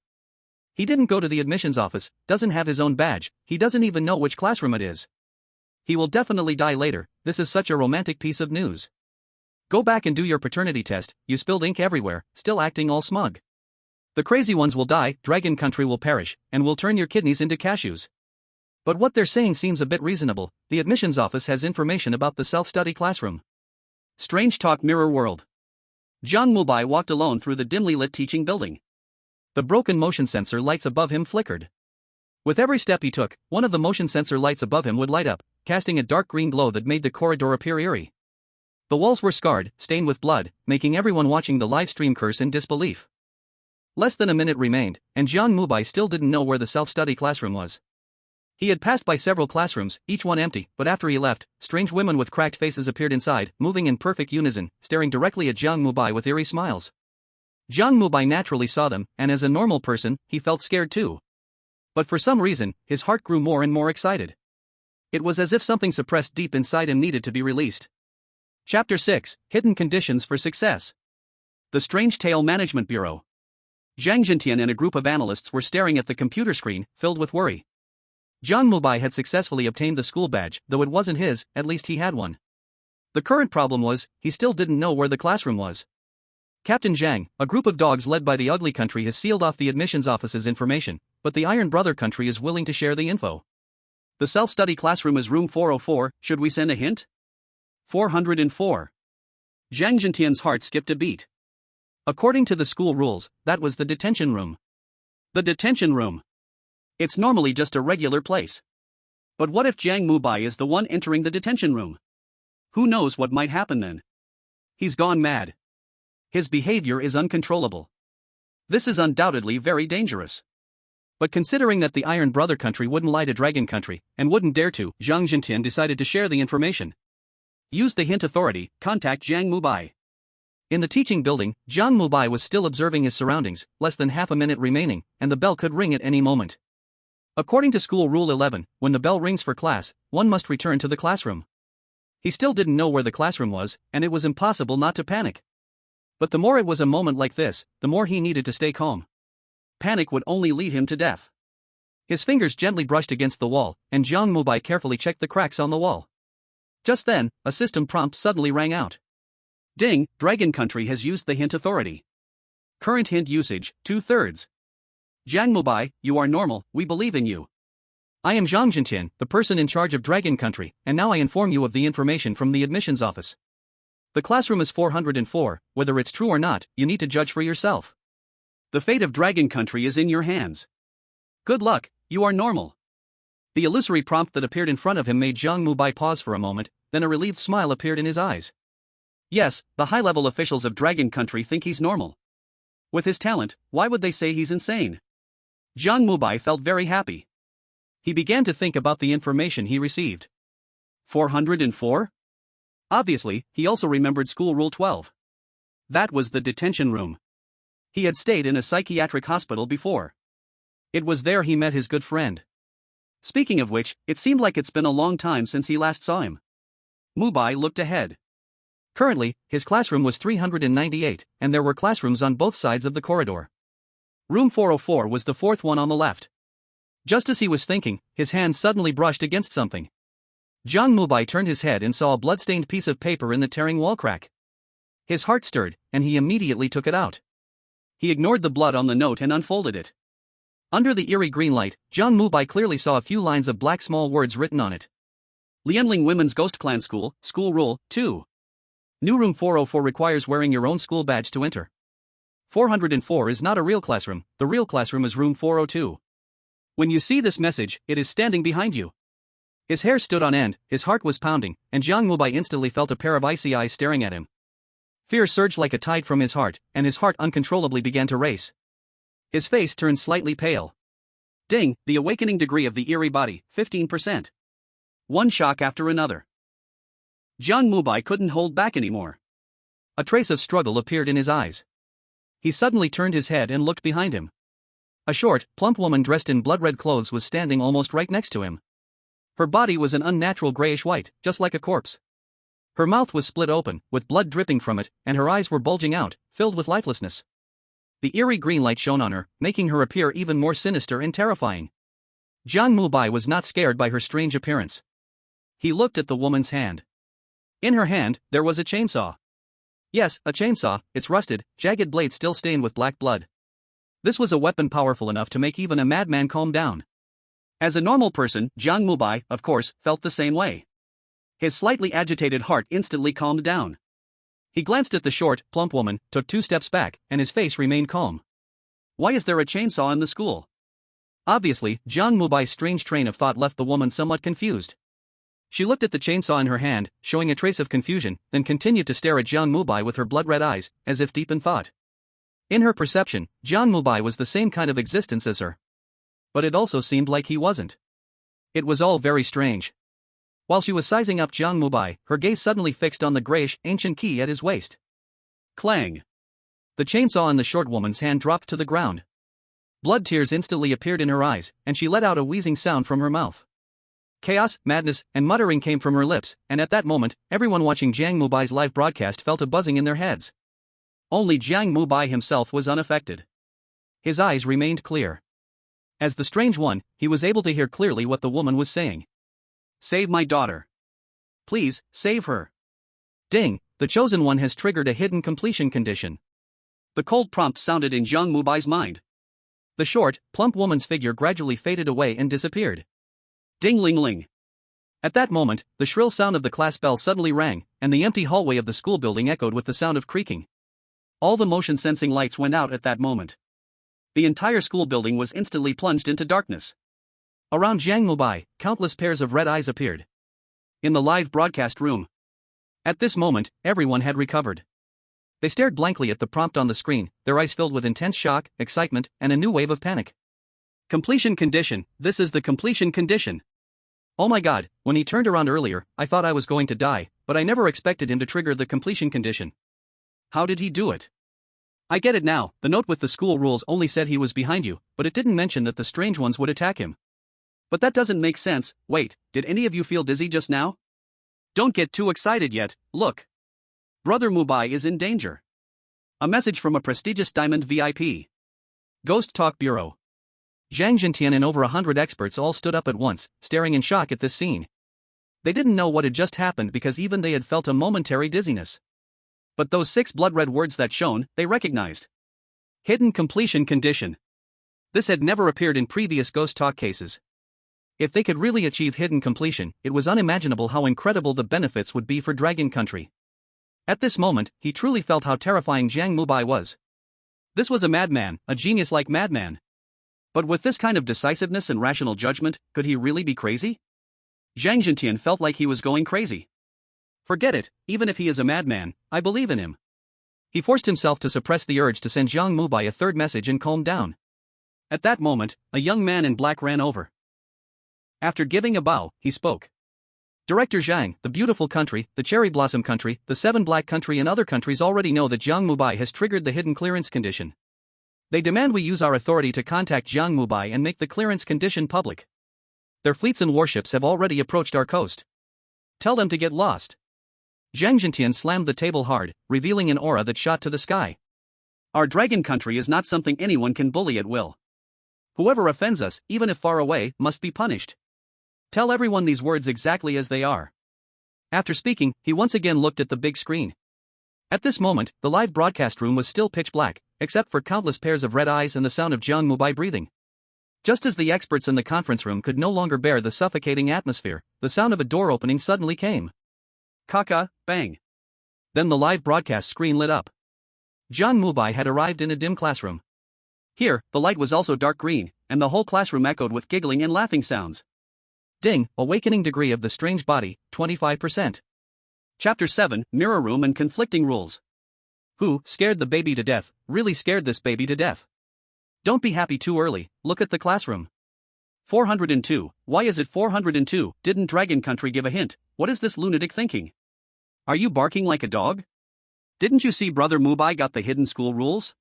He didn't go to the admissions office, doesn't have his own badge, he doesn't even know which classroom it is. He will definitely die later, this is such a romantic piece of news. Go back and do your paternity test, you spilled ink everywhere, still acting all smug. The crazy ones will die, Dragon Country will perish, and will turn your kidneys into cashews. But what they're saying seems a bit reasonable, the admissions office has information about the self-study classroom. Strange Talk Mirror World. Jiang Mubai walked alone through the dimly lit teaching building. The broken motion sensor lights above him flickered. With every step he took, one of the motion sensor lights above him would light up, casting a dark green glow that made the corridor appear eerie. The walls were scarred, stained with blood, making everyone watching the live stream curse in disbelief. Less than a minute remained, and Jiang Mubai still didn't know where the self-study classroom was. He had passed by several classrooms, each one empty, but after he left, strange women with cracked faces appeared inside, moving in perfect unison, staring directly at Jiang Mubai with eerie smiles. Jiang Mubai naturally saw them, and as a normal person, he felt scared too. But for some reason, his heart grew more and more excited. It was as if something suppressed deep inside him needed to be released. Chapter 6, Hidden Conditions for Success. The Strange Tale Management Bureau. Zhang Jintian and a group of analysts were staring at the computer screen, filled with worry. Jiang Mubai had successfully obtained the school badge, though it wasn't his, at least he had one. The current problem was, he still didn't know where the classroom was. Captain Zhang, a group of dogs led by the Ugly Country, has sealed off the admissions office's information, but the Iron Brother Country is willing to share the info. The self-study classroom is room 404, should we send a hint? 404. Zhang Jintian's heart skipped a beat. According to the school rules, that was the detention room. The detention room. It's normally just a regular place. But what if Jiang Mubai is the one entering the detention room? Who knows what might happen then? He's gone mad. His behavior is uncontrollable. This is undoubtedly very dangerous. But considering that the Iron Brother Country wouldn't lie to Dragon Country, and wouldn't dare to, Zhang Jintian decided to share the information. Use the hint authority, contact Jiang Mubai. In the teaching building, Jiang Mubai was still observing his surroundings, less than half a minute remaining, and the bell could ring at any moment. According to School Rule 11, when the bell rings for class, one must return to the classroom. He still didn't know where the classroom was, and it was impossible not to panic. But the more it was a moment like this, the more he needed to stay calm. Panic would only lead him to death. His fingers gently brushed against the wall, and Jiang Mubai carefully checked the cracks on the wall. Just then, a system prompt suddenly rang out. Ding, Dragon Country has used the hint authority. Current hint usage, 2/3. Jiang Mubai, you are normal, we believe in you. I am Zhang Jintian, the person in charge of Dragon Country, and now I inform you of the information from the admissions office. The classroom is 404, whether it's true or not, you need to judge for yourself. The fate of Dragon Country is in your hands. Good luck, you are normal. The illusory prompt that appeared in front of him made Jiang Mubai pause for a moment, then a relieved smile appeared in his eyes. Yes, the high-level officials of Dragon Country think he's normal. With his talent, why would they say he's insane? Jiang Mubai felt very happy. He began to think about the information he received. 404? Obviously, he also remembered School Rule 12. That was the detention room. He had stayed in a psychiatric hospital before. It was there he met his good friend. Speaking of which, it seemed like it's been a long time since he last saw him. Mubai looked ahead. Currently, his classroom was 398, and there were classrooms on both sides of the corridor. Room 404 was the fourth one on the left. Just as he was thinking, his hand suddenly brushed against something. Jiang Mubai turned his head and saw a blood-stained piece of paper in the tearing wall crack. His heart stirred, and he immediately took it out. He ignored the blood on the note and unfolded it. Under the eerie green light, Jiang Mubai clearly saw a few lines of black small words written on it. Lianling Women's Ghost Clan School, School Rule 2. New room 404 requires wearing your own school badge to enter. 404 is not a real classroom, the real classroom is room 402. When you see this message, it is standing behind you. His hair stood on end, his heart was pounding, and Jiang Mubai instantly felt a pair of icy eyes staring at him. Fear surged like a tide from his heart, and his heart uncontrollably began to race. His face turned slightly pale. Ding, the awakening degree of the eerie body, 15%. One shock after another. Jiang Mubai couldn't hold back anymore. A trace of struggle appeared in his eyes. He suddenly turned his head and looked behind him. A short, plump woman dressed in blood-red clothes was standing almost right next to him. Her body was an unnatural grayish-white, just like a corpse. Her mouth was split open, with blood dripping from it, and her eyes were bulging out, filled with lifelessness. The eerie green light shone on her, making her appear even more sinister and terrifying. Jiang Mubai was not scared by her strange appearance. He looked at the woman's hand. In her hand, there was a chainsaw. Yes, a chainsaw, its rusted, jagged blade still stained with black blood. This was a weapon powerful enough to make even a madman calm down. As a normal person, Jiang Mubai, of course, felt the same way. His slightly agitated heart instantly calmed down. He glanced at the short, plump woman, took 2 steps back, and his face remained calm. Why is there a chainsaw in the school? Obviously, Jiang Mubai's strange train of thought left the woman somewhat confused. She looked at the chainsaw in her hand, showing a trace of confusion, then continued to stare at Jiang Mubai with her blood-red eyes, as if deep in thought. In her perception, Jiang Mubai was the same kind of existence as her. But it also seemed like he wasn't. It was all very strange. While she was sizing up Jiang Mubai, her gaze suddenly fixed on the grayish, ancient key at his waist. Clang! The chainsaw in the short woman's hand dropped to the ground. Blood tears instantly appeared in her eyes, and she let out a wheezing sound from her mouth. Chaos, madness, and muttering came from her lips, and at that moment, everyone watching Jiang Mubai's live broadcast felt a buzzing in their heads. Only Jiang Mubai himself was unaffected. His eyes remained clear. As the strange one, he was able to hear clearly what the woman was saying. Save my daughter. Please, save her. Ding, the chosen one has triggered a hidden completion condition. The cold prompt sounded in Jiang Mubai's mind. The short, plump woman's figure gradually faded away and disappeared. Ding-ling-ling. At that moment, the shrill sound of the class bell suddenly rang, and the empty hallway of the school building echoed with the sound of creaking. All the motion-sensing lights went out at that moment. The entire school building was instantly plunged into darkness. Around Jiang Mubai, countless pairs of red eyes appeared. In the live broadcast room. At this moment, everyone had recovered. They stared blankly at the prompt on the screen, their eyes filled with intense shock, excitement, and a new wave of panic. Completion condition, this is the completion condition. Oh my god, when he turned around earlier, I thought I was going to die, but I never expected him to trigger the completion condition. How did he do it? I get it now, the note with the school rules only said he was behind you, but it didn't mention that the strange ones would attack him. But that doesn't make sense. Wait, did any of you feel dizzy just now? Don't get too excited yet, look. Brother Mubai is in danger. A message from a prestigious diamond VIP. Ghost Talk Bureau. Zhang Jintian and over 100 experts all stood up at once, staring in shock at this scene. They didn't know what had just happened because even they had felt a momentary dizziness. But those 6 blood-red words that shone, they recognized. Hidden completion condition. This had never appeared in previous Ghost Talk cases. If they could really achieve hidden completion, it was unimaginable how incredible the benefits would be for Dragon Country. At this moment, he truly felt how terrifying Jiang Mubai was. This was a madman, a genius-like madman. But with this kind of decisiveness and rational judgment, could he really be crazy? Zhang Jintian felt like he was going crazy. Forget it, even if he is a madman, I believe in him. He forced himself to suppress the urge to send Jiang Mubai a third message and calm down. At that moment, a young man in black ran over. After giving a bow, he spoke. Director Zhang, the beautiful country, the cherry blossom country, the 7 black country and other countries already know that Jiang Mubai has triggered the hidden clearance condition. They demand we use our authority to contact Jiang Mubai and make the clearance condition public. Their fleets and warships have already approached our coast. Tell them to get lost. Zhang Jintian slammed the table hard, revealing an aura that shot to the sky. Our dragon country is not something anyone can bully at will. Whoever offends us, even if far away, must be punished. Tell everyone these words exactly as they are. After speaking, he once again looked at the big screen. At this moment, the live broadcast room was still pitch black, except for countless pairs of red eyes and the sound of Jiang Mubai breathing. Just as the experts in the conference room could no longer bear the suffocating atmosphere, the sound of a door opening suddenly came. Kaka, bang. Then the live broadcast screen lit up. Jiang Mubai had arrived in a dim classroom. Here, the light was also dark green, and the whole classroom echoed with giggling and laughing sounds. Ding, awakening degree of the strange body, 25%. Chapter 7, Mirror Room and Conflicting Rules. Who scared the baby to death, really scared this baby to death? Don't be happy too early, look at the classroom. 402, why is it 402, didn't Dragon Country give a hint, what is this lunatic thinking? Are you barking like a dog? Didn't you see Brother Mubai got the hidden school rules?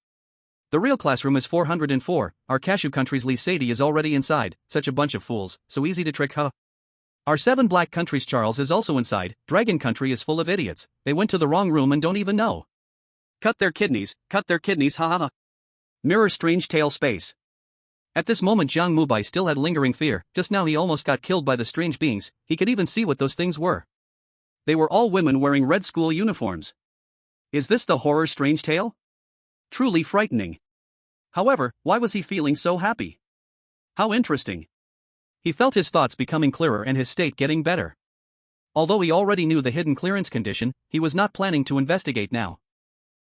The real classroom is 404, our Cashew Country's Lee Sadie is already inside, such a bunch of fools, so easy to trick huh? Our 7 black countries Charles is also inside, Dragon Country is full of idiots, they went to the wrong room and don't even know. Cut their kidneys, haha. Mirror Strange Tale Space. At this moment Jiang Mubai still had lingering fear, just now he almost got killed by the strange beings, he could even see what those things were. They were all women wearing red school uniforms. Is this the horror strange tale? Truly frightening. However, why was he feeling so happy? How interesting. He felt his thoughts becoming clearer and his state getting better. Although he already knew the hidden clearance condition, he was not planning to investigate now.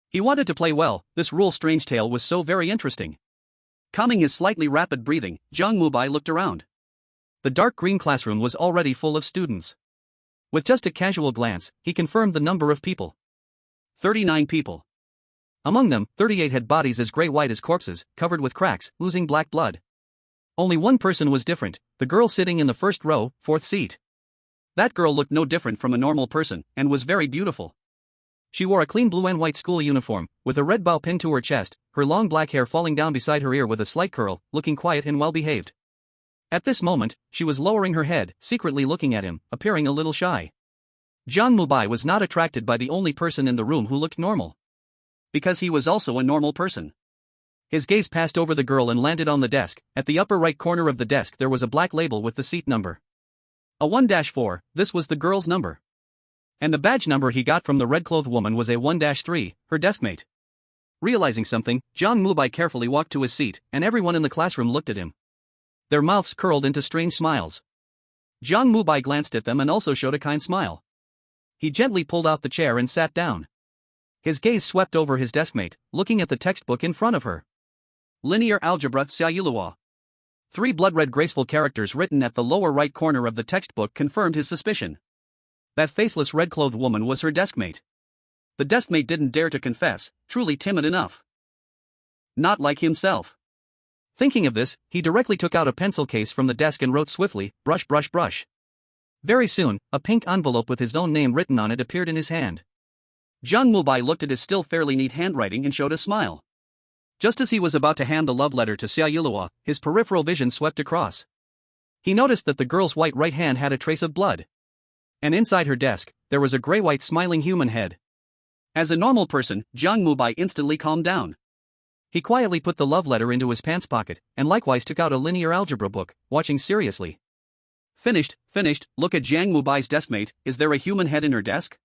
He wanted to play well, this rule strange tale was so very interesting. Calming his slightly rapid breathing, Jiang Mubai looked around. The dark green classroom was already full of students. With just a casual glance, he confirmed the number of people. 39 people. Among them, 38 had bodies as gray-white as corpses, covered with cracks, oozing black blood. Only one person was different, the girl sitting in the first row, 4th seat. That girl looked no different from a normal person, and was very beautiful. She wore a clean blue and white school uniform, with a red bow pinned to her chest, her long black hair falling down beside her ear with a slight curl, looking quiet and well-behaved. At this moment, she was lowering her head, secretly looking at him, appearing a little shy. Jiang Mubai was not attracted by the only person in the room who looked normal. Because he was also a normal person. His gaze passed over the girl and landed on the desk. At the upper right corner of the desk there was a black label with the seat number. A 1-4, this was the girl's number. And the badge number he got from the red-clothed woman was a 1-3, her deskmate. Realizing something, Jiang Mubai carefully walked to his seat, and everyone in the classroom looked at him. Their mouths curled into strange smiles. Jiang Mubai glanced at them and also showed a kind smile. He gently pulled out the chair and sat down. His gaze swept over his deskmate, looking at the textbook in front of her. Linear Algebra Xiaolua. 3 blood-red graceful characters written at the lower right corner of the textbook confirmed his suspicion. That faceless red-clothed woman was her deskmate. The deskmate didn't dare to confess, truly timid enough. Not like himself. Thinking of this, he directly took out a pencil case from the desk and wrote swiftly, brush brush brush. Very soon, a pink envelope with his own name written on it appeared in his hand. Jiang Mubai looked at his still fairly neat handwriting and showed a smile. Just as he was about to hand the love letter to Xia Yulua, his peripheral vision swept across. He noticed that the girl's white right hand had a trace of blood. And inside her desk, there was a gray-white smiling human head. As a normal person, Jiang Mubai instantly calmed down. He quietly put the love letter into his pants pocket, and likewise took out a linear algebra book, watching seriously. Finished, look at Jiang Mubai's deskmate, is there a human head in her desk?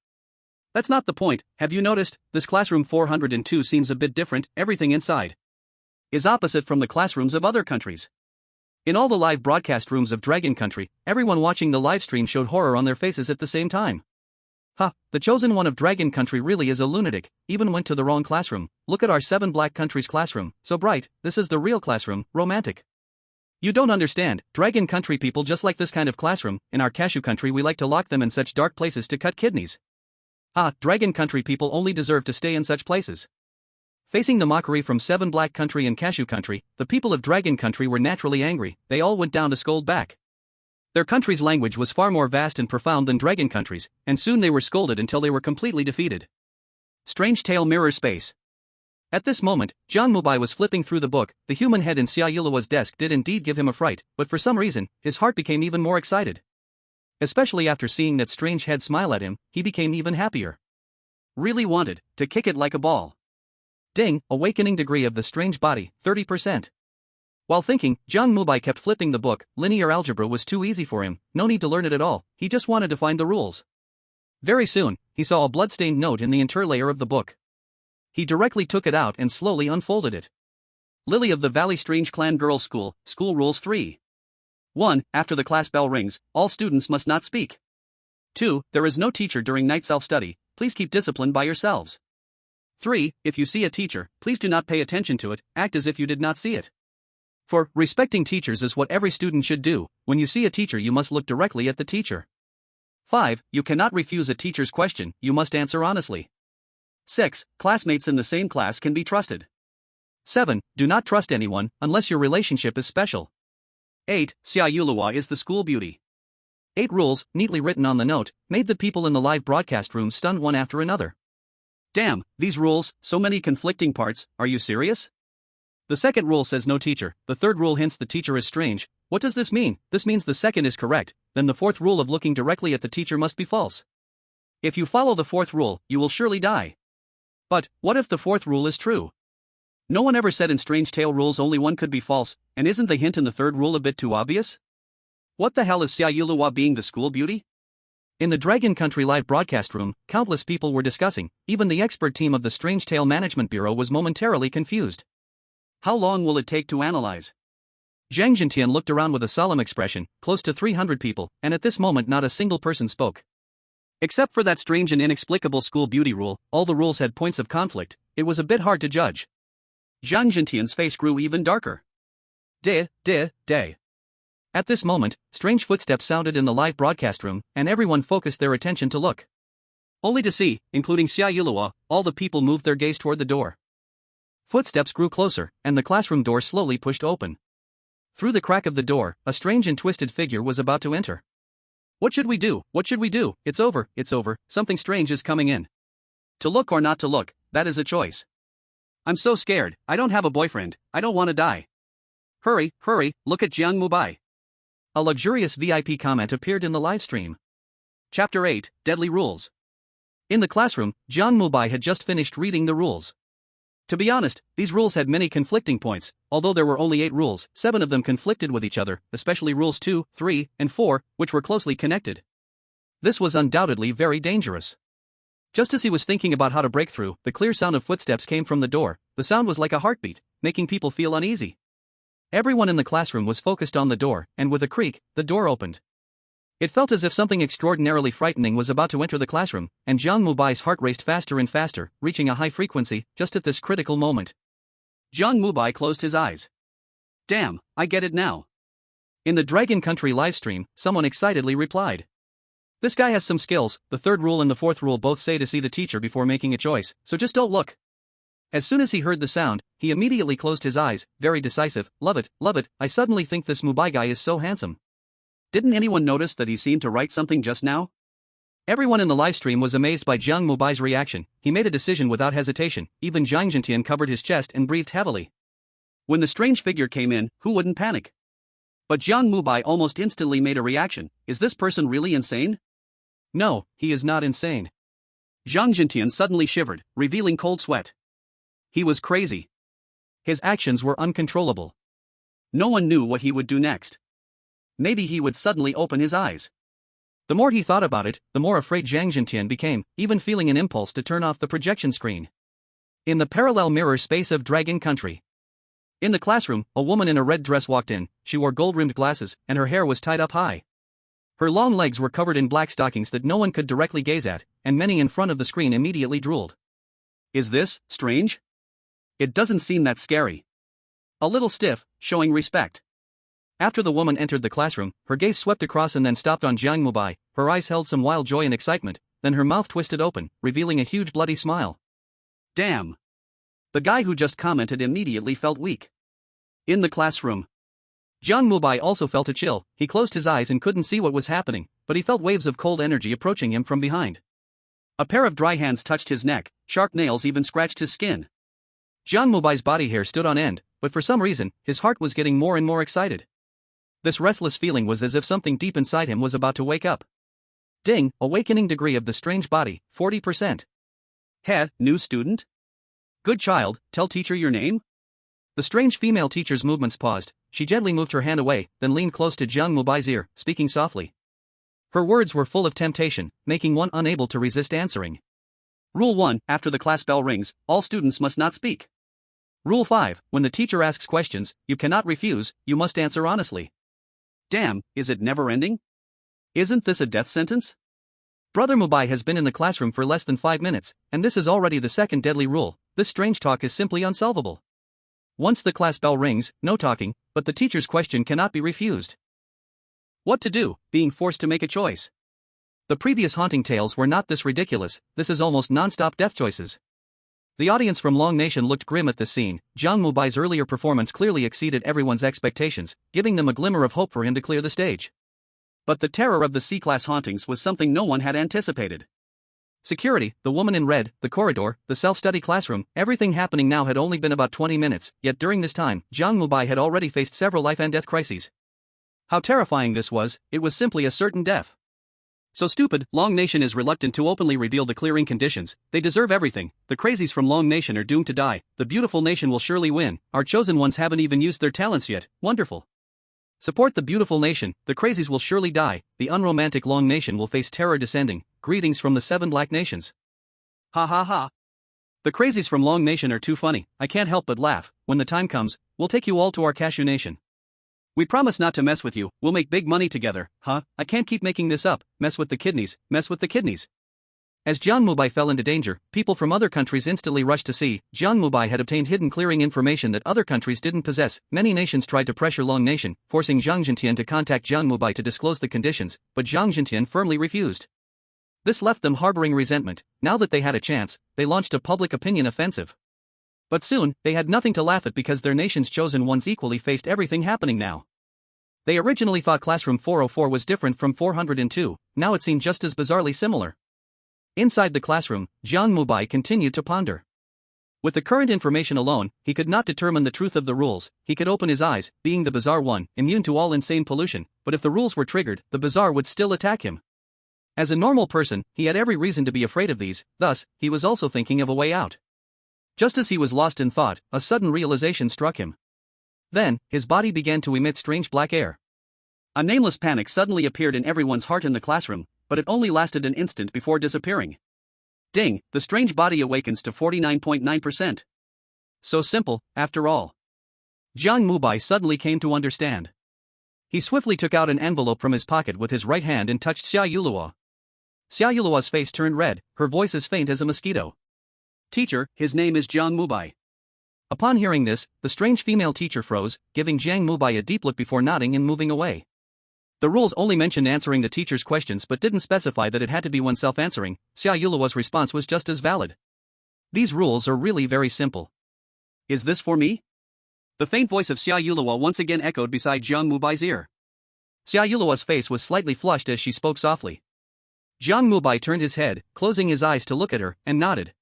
That's not the point, have you noticed, this classroom 402 seems a bit different, everything inside is opposite from the classrooms of other countries. In all the live broadcast rooms of Dragon Country, everyone watching the live stream showed horror on their faces at the same time. The chosen one of Dragon Country really is a lunatic, even went to the wrong classroom. Look at our 7 black countries classroom, so bright, this is the real classroom, romantic. You don't understand, Dragon Country people just like this kind of classroom, in our Cashew Country we like to lock them in such dark places to cut kidneys. Dragon Country people only deserve to stay in such places. Facing the mockery from 7 black country and Cashew Country, the people of Dragon Country were naturally angry, they all went down to scold back. Their country's language was far more vast and profound than Dragon Country's, and soon they were scolded until they were completely defeated. Strange Tale Mirror Space. At this moment, Jiang Mubai was flipping through the book. The human head in Xia Yulua's desk did indeed give him a fright, but for some reason, his heart became even more excited. Especially after seeing that strange head smile at him, he became even happier. Really wanted to kick it like a ball. Ding, awakening degree of the strange body, 30%. While thinking, Jiang Mubai kept flipping the book. Linear algebra was too easy for him, no need to learn it at all, he just wanted to find the rules. Very soon, he saw a bloodstained note in the interlayer of the book. He directly took it out and slowly unfolded it. Lily of the Valley Strange Clan Girls School, School Rules 3. 1. After the class bell rings, all students must not speak. 2. There is no teacher during night self-study, please keep discipline by yourselves. 3. If you see a teacher, please do not pay attention to it, act as if you did not see it. 4. Respecting teachers is what every student should do. When you see a teacher you must look directly at the teacher. 5. You cannot refuse a teacher's question, you must answer honestly. 6. Classmates in the same class can be trusted. 7. Do not trust anyone, unless your relationship is special. 8. Xia Yulua is the school beauty. 8 rules, neatly written on the note, made the people in the live broadcast room stunned one after another. Damn, these rules, so many conflicting parts, are you serious? The second rule says no teacher, the third rule hints the teacher is strange. What does this mean? This means the second is correct, then the fourth rule of looking directly at the teacher must be false. If you follow the fourth rule, you will surely die. But, what if the fourth rule is true? No one ever said in Strange Tale rules only one could be false, and isn't the hint in the third rule a bit too obvious? What the hell is Xia Yulua being the school beauty? In the Dragon Country live broadcast room, countless people were discussing, even the expert team of the Strange Tale Management Bureau was momentarily confused. How long will it take to analyze? Zhang Zhentian looked around with a solemn expression, close to 300 people, and at this moment not a single person spoke. Except for that strange and inexplicable school beauty rule, all the rules had points of conflict, it was a bit hard to judge. Zhang Zhentian's face grew even darker. Day. At this moment, strange footsteps sounded in the live broadcast room, and everyone focused their attention to look. Only to see, including Xia Yulua, all the people moved their gaze toward the door. Footsteps grew closer, and the classroom door slowly pushed open. Through the crack of the door, a strange and twisted figure was about to enter. What should we do? What should we do? It's over, something strange is coming in. To look or not to look, that is a choice. I'm so scared, I don't have a boyfriend, I don't want to die. Hurry, look at Jiang Mubai. A luxurious VIP comment appeared in the live stream. Chapter 8, Deadly Rules. In the classroom, Jiang Mubai had just finished reading the rules. To be honest, these rules had many conflicting points. Although there were only 8 rules, 7 of them conflicted with each other, especially rules 2, 3, and 4, which were closely connected. This was undoubtedly very dangerous. Just as he was thinking about how to break through, the clear sound of footsteps came from the door. The sound was like a heartbeat, making people feel uneasy. Everyone in the classroom was focused on the door, and with a creak, the door opened. It felt as if something extraordinarily frightening was about to enter the classroom, and Jiang Mubai's heart raced faster and faster, reaching a high frequency, just at this critical moment. Jiang Mubai closed his eyes. Damn, I get it now. In the Dragon Country livestream, someone excitedly replied. This guy has some skills, the third rule and the fourth rule both say to see the teacher before making a choice, so just don't look. As soon as he heard the sound, he immediately closed his eyes, very decisive. Love it, I suddenly think this Mubai guy is so handsome. Didn't anyone notice that he seemed to write something just now? Everyone in the livestream was amazed by Jiang Mubai's reaction. He made a decision without hesitation. Even Jiang Zhentian covered his chest and breathed heavily. When the strange figure came in, who wouldn't panic? But Jiang Mubai almost instantly made a reaction. Is this person really insane? No, he is not insane. Jiang Zhentian suddenly shivered, revealing cold sweat. He was crazy. His actions were uncontrollable. No one knew what he would do next. Maybe he would suddenly open his eyes. The more he thought about it, the more afraid Jiang Zhentian became, even feeling an impulse to turn off the projection screen. In the parallel mirror space of Dragon Country. In the classroom, a woman in a red dress walked in. She wore gold-rimmed glasses, and her hair was tied up high. Her long legs were covered in black stockings that no one could directly gaze at, and many in front of the screen immediately drooled. Is this strange? It doesn't seem that scary. A little stiff, showing respect. After the woman entered the classroom, her gaze swept across and then stopped on Jiang Mubai. Her eyes held some wild joy and excitement, then her mouth twisted open, revealing a huge bloody smile. Damn. The guy who just commented immediately felt weak. In the classroom, Jiang Mubai also felt a chill. He closed his eyes and couldn't see what was happening, but he felt waves of cold energy approaching him from behind. A pair of dry hands touched his neck, sharp nails even scratched his skin. Jiang Mubai's body hair stood on end, but for some reason, his heart was getting more and more excited. This restless feeling was as if something deep inside him was about to wake up. Ding, awakening degree of the strange body, 40%. Heh, new student? Good child, tell teacher your name? The strange female teacher's movements paused. She gently moved her hand away, then leaned close to Jiang Mubai's ear, speaking softly. Her words were full of temptation, making one unable to resist answering. Rule 1, after the class bell rings, all students must not speak. Rule 5, when the teacher asks questions, you cannot refuse, you must answer honestly. Damn, is it never ending? Isn't this a death sentence? Brother Mubai has been in the classroom for less than 5 minutes, and this is already the second deadly rule. This strange talk is simply unsolvable. Once the class bell rings, no talking, but the teacher's question cannot be refused. What to do, being forced to make a choice. The previous haunting tales were not this ridiculous. This is almost non-stop death choices. The audience from Long Nation looked grim at this scene. Jiang Mubai's earlier performance clearly exceeded everyone's expectations, giving them a glimmer of hope for him to clear the stage. But the terror of the C-class hauntings was something no one had anticipated. Security, the woman in red, the corridor, the self-study classroom, everything happening now had only been about 20 minutes, yet during this time, Jiang Mubai had already faced several life and death crises. How terrifying this was, it was simply a certain death. So stupid, Long Nation is reluctant to openly reveal the clearing conditions. They deserve everything. The crazies from Long Nation are doomed to die. The beautiful nation will surely win. Our chosen ones haven't even used their talents yet. Wonderful. Support the beautiful nation. The crazies will surely die. The unromantic Long Nation will face terror descending. Greetings from the 7 black nations. Ha ha ha. The crazies from Long Nation are too funny. I can't help but laugh. When the time comes, we'll take you all to our Cashew Nation. We promise not to mess with you, we'll make big money together. Huh, I can't keep making this up. Mess with the kidneys, mess with the kidneys. As Jiang Mubai fell into danger, people from other countries instantly rushed to see. Jiang Mubai had obtained hidden clearing information that other countries didn't possess. Many nations tried to pressure Long Nation, forcing Jiang Zhentian to contact Jiang Mubai to disclose the conditions, but Jiang Zhentian firmly refused. This left them harboring resentment. Now that they had a chance, they launched a public opinion offensive. But soon, they had nothing to laugh at because their nation's chosen ones equally faced everything happening now. They originally thought Classroom 404 was different from 402, now it seemed just as bizarrely similar. Inside the classroom, Jiang Mubai continued to ponder. With the current information alone, he could not determine the truth of the rules. He could open his eyes, being the bizarre one, immune to all insane pollution, but if the rules were triggered, the bizarre would still attack him. As a normal person, he had every reason to be afraid of these, thus, he was also thinking of a way out. Just as he was lost in thought, a sudden realization struck him. Then, his body began to emit strange black air. A nameless panic suddenly appeared in everyone's heart in the classroom, but it only lasted an instant before disappearing. Ding, the strange body awakens to 49.9%. So simple, after all. Jiang Mubai suddenly came to understand. He swiftly took out an envelope from his pocket with his right hand and touched Xia Yuluo. Xia Yuluo's face turned red, her voice as faint as a mosquito. Teacher, his name is Jiang Mubai. Upon hearing this, the strange female teacher froze, giving Jiang Mubai a deep look before nodding and moving away. The rules only mentioned answering the teacher's questions but didn't specify that it had to be oneself answering. Xia Yuluo's response was just as valid. These rules are really very simple. Is this for me? The faint voice of Xia Yuluo once again echoed beside Jiang Mubai's ear. Xia Yuluo's face was slightly flushed as she spoke softly. Jiang Mubai turned his head, closing his eyes to look at her, and nodded.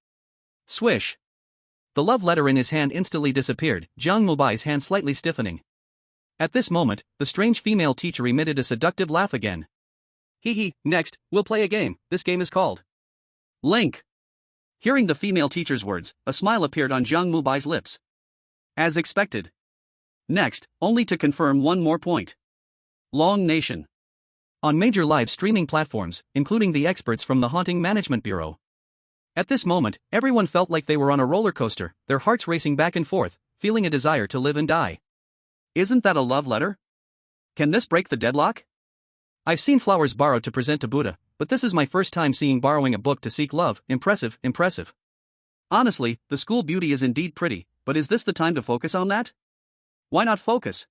Swish. The love letter in his hand instantly disappeared, Jiang Mubai's hand slightly stiffening. At this moment, the strange female teacher emitted a seductive laugh again. Hee hee, next, we'll play a game. This game is called Link. Hearing the female teacher's words, a smile appeared on Jiang Mubai's lips. As expected. Next, only to confirm one more point. Long Nation. On major live streaming platforms, including the experts from the Haunting Management Bureau. At this moment, everyone felt like they were on a roller coaster, their hearts racing back and forth, feeling a desire to live and die. Isn't that a love letter? Can this break the deadlock? I've seen flowers borrowed to present to Buddha, but this is my first time seeing borrowing a book to seek love. Impressive, impressive. Honestly, the school beauty is indeed pretty, but is this the time to focus on that? Why not focus?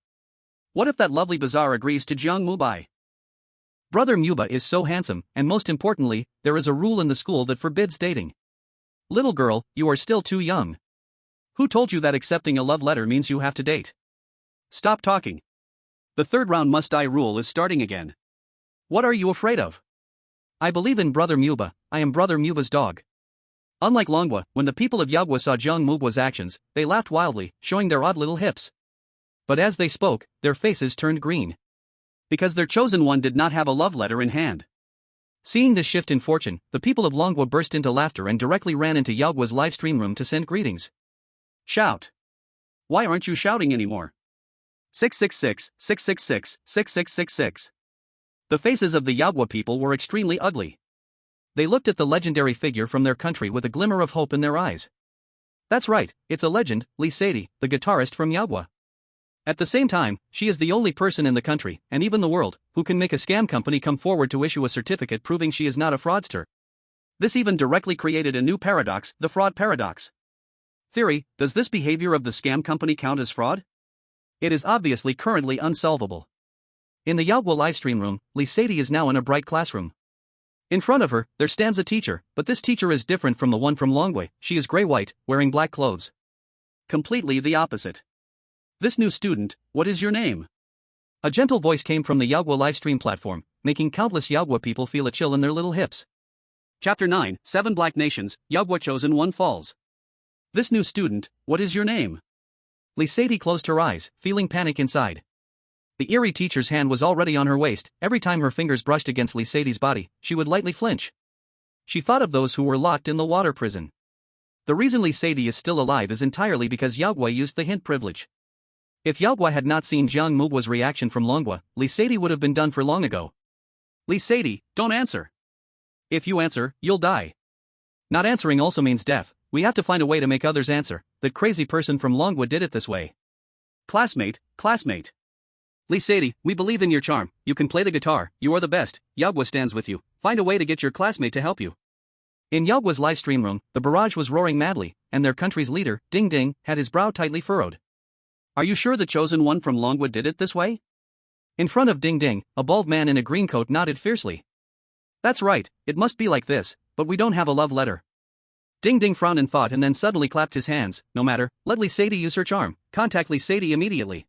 What if that lovely bazaar agrees to Jiang Mubai? Brother Muba is so handsome, and most importantly, there is a rule in the school that forbids dating. Little girl, you are still too young. Who told you that accepting a love letter means you have to date? Stop talking. The third round must die rule is starting again. What are you afraid of? I believe in Brother Muba, I am Brother Muba's dog. Unlike Longwa, when the people of Yagwa saw Jiang Muba's actions, they laughed wildly, showing their odd little hips. But as they spoke, their faces turned green. Because their chosen one did not have a love letter in hand. Seeing this shift in fortune, the people of Longwa burst into laughter and directly ran into Yagwa's live stream room to send greetings. Shout. Why aren't you shouting anymore? 666, 666, 6666. The faces of the Yagwa people were extremely ugly. They looked at the legendary figure from their country with a glimmer of hope in their eyes. That's right, it's a legend, Lee Sadie, the guitarist from Yagwa. At the same time, she is the only person in the country, and even the world, who can make a scam company come forward to issue a certificate proving she is not a fraudster. This even directly created a new paradox, the fraud paradox. Theory, does this behavior of the scam company count as fraud? It is obviously currently unsolvable. In the Yagwa livestream room, Lee Sadie is now in a bright classroom. In front of her, there stands a teacher, but this teacher is different from the one from Longwei. She is gray-white, wearing black clothes. Completely the opposite. This new student, what is your name? A gentle voice came from the Yagwa livestream platform, making countless Yagwa people feel a chill in their little hips. Chapter 9, 7 Black Nations, Yagwa Chosen One Falls. This new student, what is your name? Lee Sadie closed her eyes, feeling panic inside. The Eerie teacher's hand was already on her waist. Every time her fingers brushed against Lee Sadie's body, she would lightly flinch. She thought of those who were locked in the water prison. The reason Lee Sadie is still alive is entirely because Yagwa used the hint privilege. If Yagwa had not seen Jiang Muba's reaction from Longwa, Lee Sadie would have been done for long ago. Lee Sadie, don't answer. If you answer, you'll die. Not answering also means death. We have to find a way to make others answer. That crazy person from Longwa did it this way. Classmate. Lee Sadie, we believe in your charm. You can play the guitar, you are the best. Yagwa stands with you. Find a way to get your classmate to help you. In Yagwa's live stream room, the barrage was roaring madly, and their country's leader, Ding Ding, had his brow tightly furrowed. Are you sure the chosen one from Longwood did it this way? In front of Ding Ding, a bald man in a green coat nodded fiercely. That's right, it must be like this, but we don't have a love letter. Ding Ding frowned in thought and then suddenly clapped his hands. No matter, let Lee Sadie use her charm. Contact Lee Sadie immediately.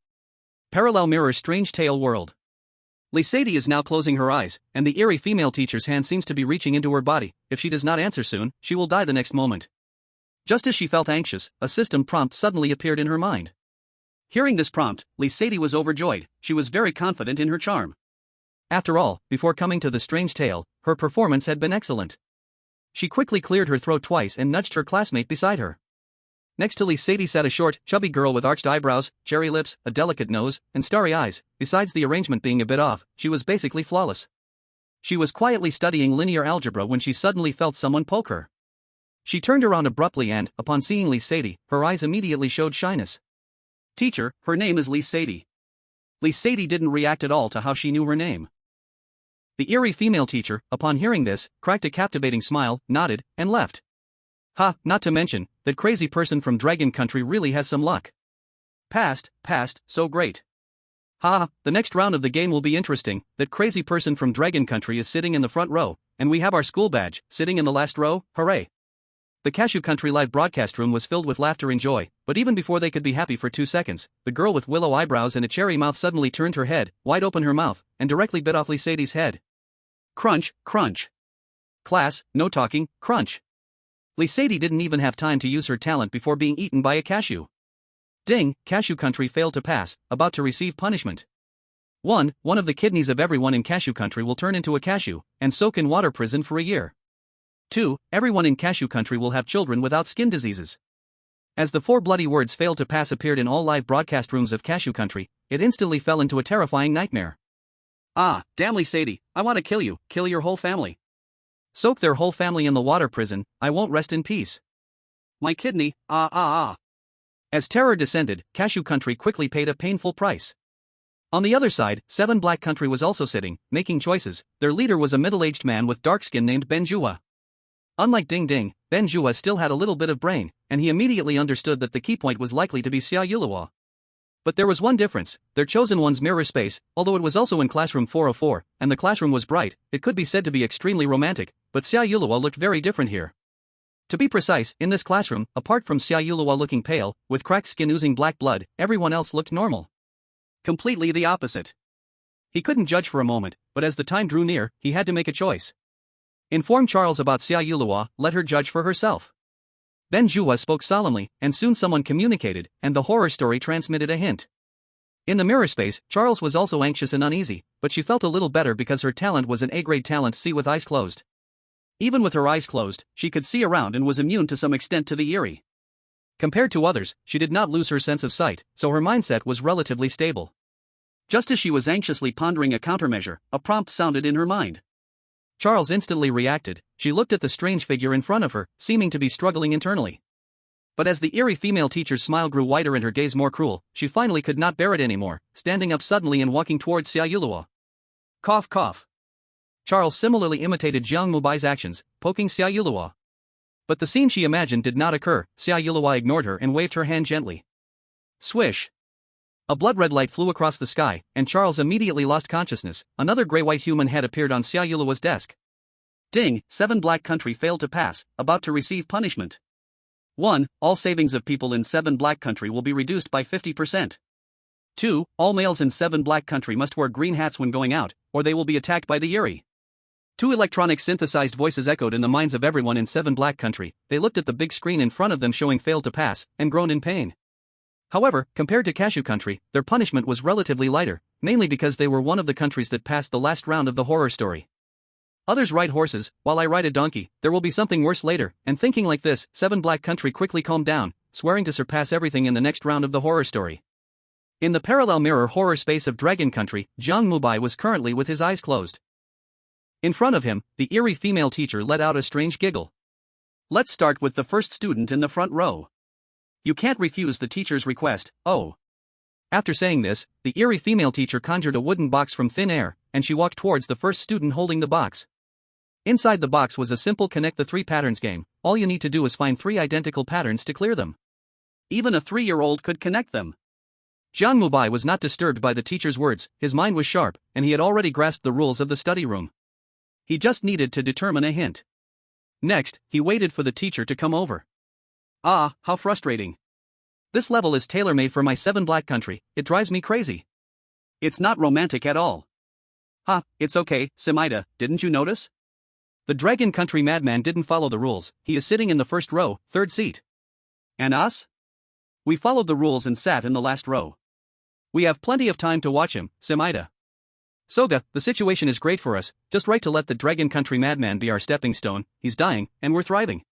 Parallel mirror strange tale world. Lee Sadie is now closing her eyes, and the Eerie female teacher's hand seems to be reaching into her body. If she does not answer soon, she will die the next moment. Just as she felt anxious, a system prompt suddenly appeared in her mind. Hearing this prompt, Lee Sadie was overjoyed. She was very confident in her charm. After all, before coming to the strange tale, her performance had been excellent. She quickly cleared her throat twice and nudged her classmate beside her. Next to Lee Sadie sat a short, chubby girl with arched eyebrows, cherry lips, a delicate nose, and starry eyes. Besides the arrangement being a bit off, she was basically flawless. She was quietly studying linear algebra when she suddenly felt someone poke her. She turned around abruptly and, upon seeing Lee Sadie, her eyes immediately showed shyness. Teacher, her name is Lee Sadie. Lee Sadie didn't react at all to how she knew her name. The Eerie female teacher, upon hearing this, cracked a captivating smile, nodded, and left. Ha, not to mention, that crazy person from Dragon Country really has some luck. Passed, so great. Ha, the next round of the game will be interesting. That crazy person from Dragon Country is sitting in the front row, and we have our school badge, sitting in the last row, hooray. The Cashew Country live broadcast room was filled with laughter and joy, but even before they could be happy for 2 seconds, the girl with willow eyebrows and a cherry mouth suddenly turned her head, wide open her mouth, and directly bit off Lee Sadie's head. Crunch. class, no talking, crunch. Sadie didn't even have time to use her talent before being eaten by a cashew. Ding, cashew country failed to pass, about to receive punishment. 1. One of the kidneys of everyone in cashew country will turn into a cashew, and soak in water prison for a year. 2. Everyone in cashew country will have children without skin diseases. As the 4 bloody words failed to pass appeared in all live broadcast rooms of cashew country, it instantly fell into a terrifying nightmare. Ah, damn Sadie, I want to kill you, kill your whole family. Soak their whole family in the water prison, I won't rest in peace. My kidney, As terror descended, cashew country quickly paid a painful price. On the other side, 7 black country was also sitting, making choices. Their leader was a middle-aged man with dark skin named Benjua. Unlike Ding Ding, Benjua still had a little bit of brain, and he immediately understood that the key point was likely to be Xia Yuluo. But there was one difference: their chosen one's mirror space, although it was also in classroom 404, and the classroom was bright, it could be said to be extremely romantic, but Xia Yuluo looked very different here. To be precise, in this classroom, apart from Xia Yuluo looking pale, with cracked skin oozing black blood, everyone else looked normal. Completely the opposite. He couldn't judge for a moment, but as the time drew near, he had to make a choice. Inform Charles about Xia Yuluo, let her judge for herself. Benjua spoke solemnly, and soon someone communicated, and the horror story transmitted a hint. In the mirror space, Charles was also anxious and uneasy, but she felt a little better because her talent was an A-grade talent C with eyes closed. Even with her eyes closed, she could see around and was immune to some extent to the eerie. Compared to others, she did not lose her sense of sight, so her mindset was relatively stable. Just as she was anxiously pondering a countermeasure, a prompt sounded in her mind. Charles instantly reacted. She looked at the strange figure in front of her, seeming to be struggling internally. But as the eerie female teacher's smile grew wider and her gaze more cruel, she finally could not bear it anymore, standing up suddenly and walking towards Xia Yuluo. Cough cough. Charles similarly imitated Jiang Mubai's actions, poking Xia Yuluo. But the scene she imagined did not occur. Xia Yuluo ignored her and waved her hand gently. Swish. A blood-red light flew across the sky, and Charles immediately lost consciousness. Another gray-white human head appeared on Xia Yuluo's desk. Ding, 7 black country failed to pass, about to receive punishment. 1. All savings of people in 7 black country will be reduced by 50%. 2. All males in 7 black country must wear green hats when going out, or they will be attacked by the Eerie. 2 electronic synthesized voices echoed in the minds of everyone in 7 black country. They looked at the big screen in front of them showing failed to pass, and groaned in pain. However, compared to cashew country, their punishment was relatively lighter, mainly because they were one of the countries that passed the last round of the horror story. Others ride horses, while I ride a donkey. There will be something worse later, and thinking like this, 7 black country quickly calmed down, swearing to surpass everything in the next round of the horror story. In the parallel mirror horror space of Dragon Country, Jiang Mubai was currently with his eyes closed. In front of him, the eerie female teacher let out a strange giggle. Let's start with the first student in the front row. You can't refuse the teacher's request, oh. After saying this, the eerie female teacher conjured a wooden box from thin air, and she walked towards the first student holding the box. Inside the box was a simple connect the 3 patterns game. All you need to do is find 3 identical patterns to clear them. Even a 3-year-old could connect them. Jiang Mubai was not disturbed by the teacher's words. His mind was sharp, and he had already grasped the rules of the study room. He just needed to determine a hint. Next, he waited for the teacher to come over. Ah, how frustrating. This level is tailor-made for my 7 black country, it drives me crazy. It's not romantic at all. Ha, it's okay, Semaida, didn't you notice? The Dragon Country madman didn't follow the rules. He is sitting in the first row, 3rd seat. And us? We followed the rules and sat in the last row. We have plenty of time to watch him, Semaida. Soga, the situation is great for us, just right to let the Dragon Country madman be our stepping stone. He's dying, and we're thriving.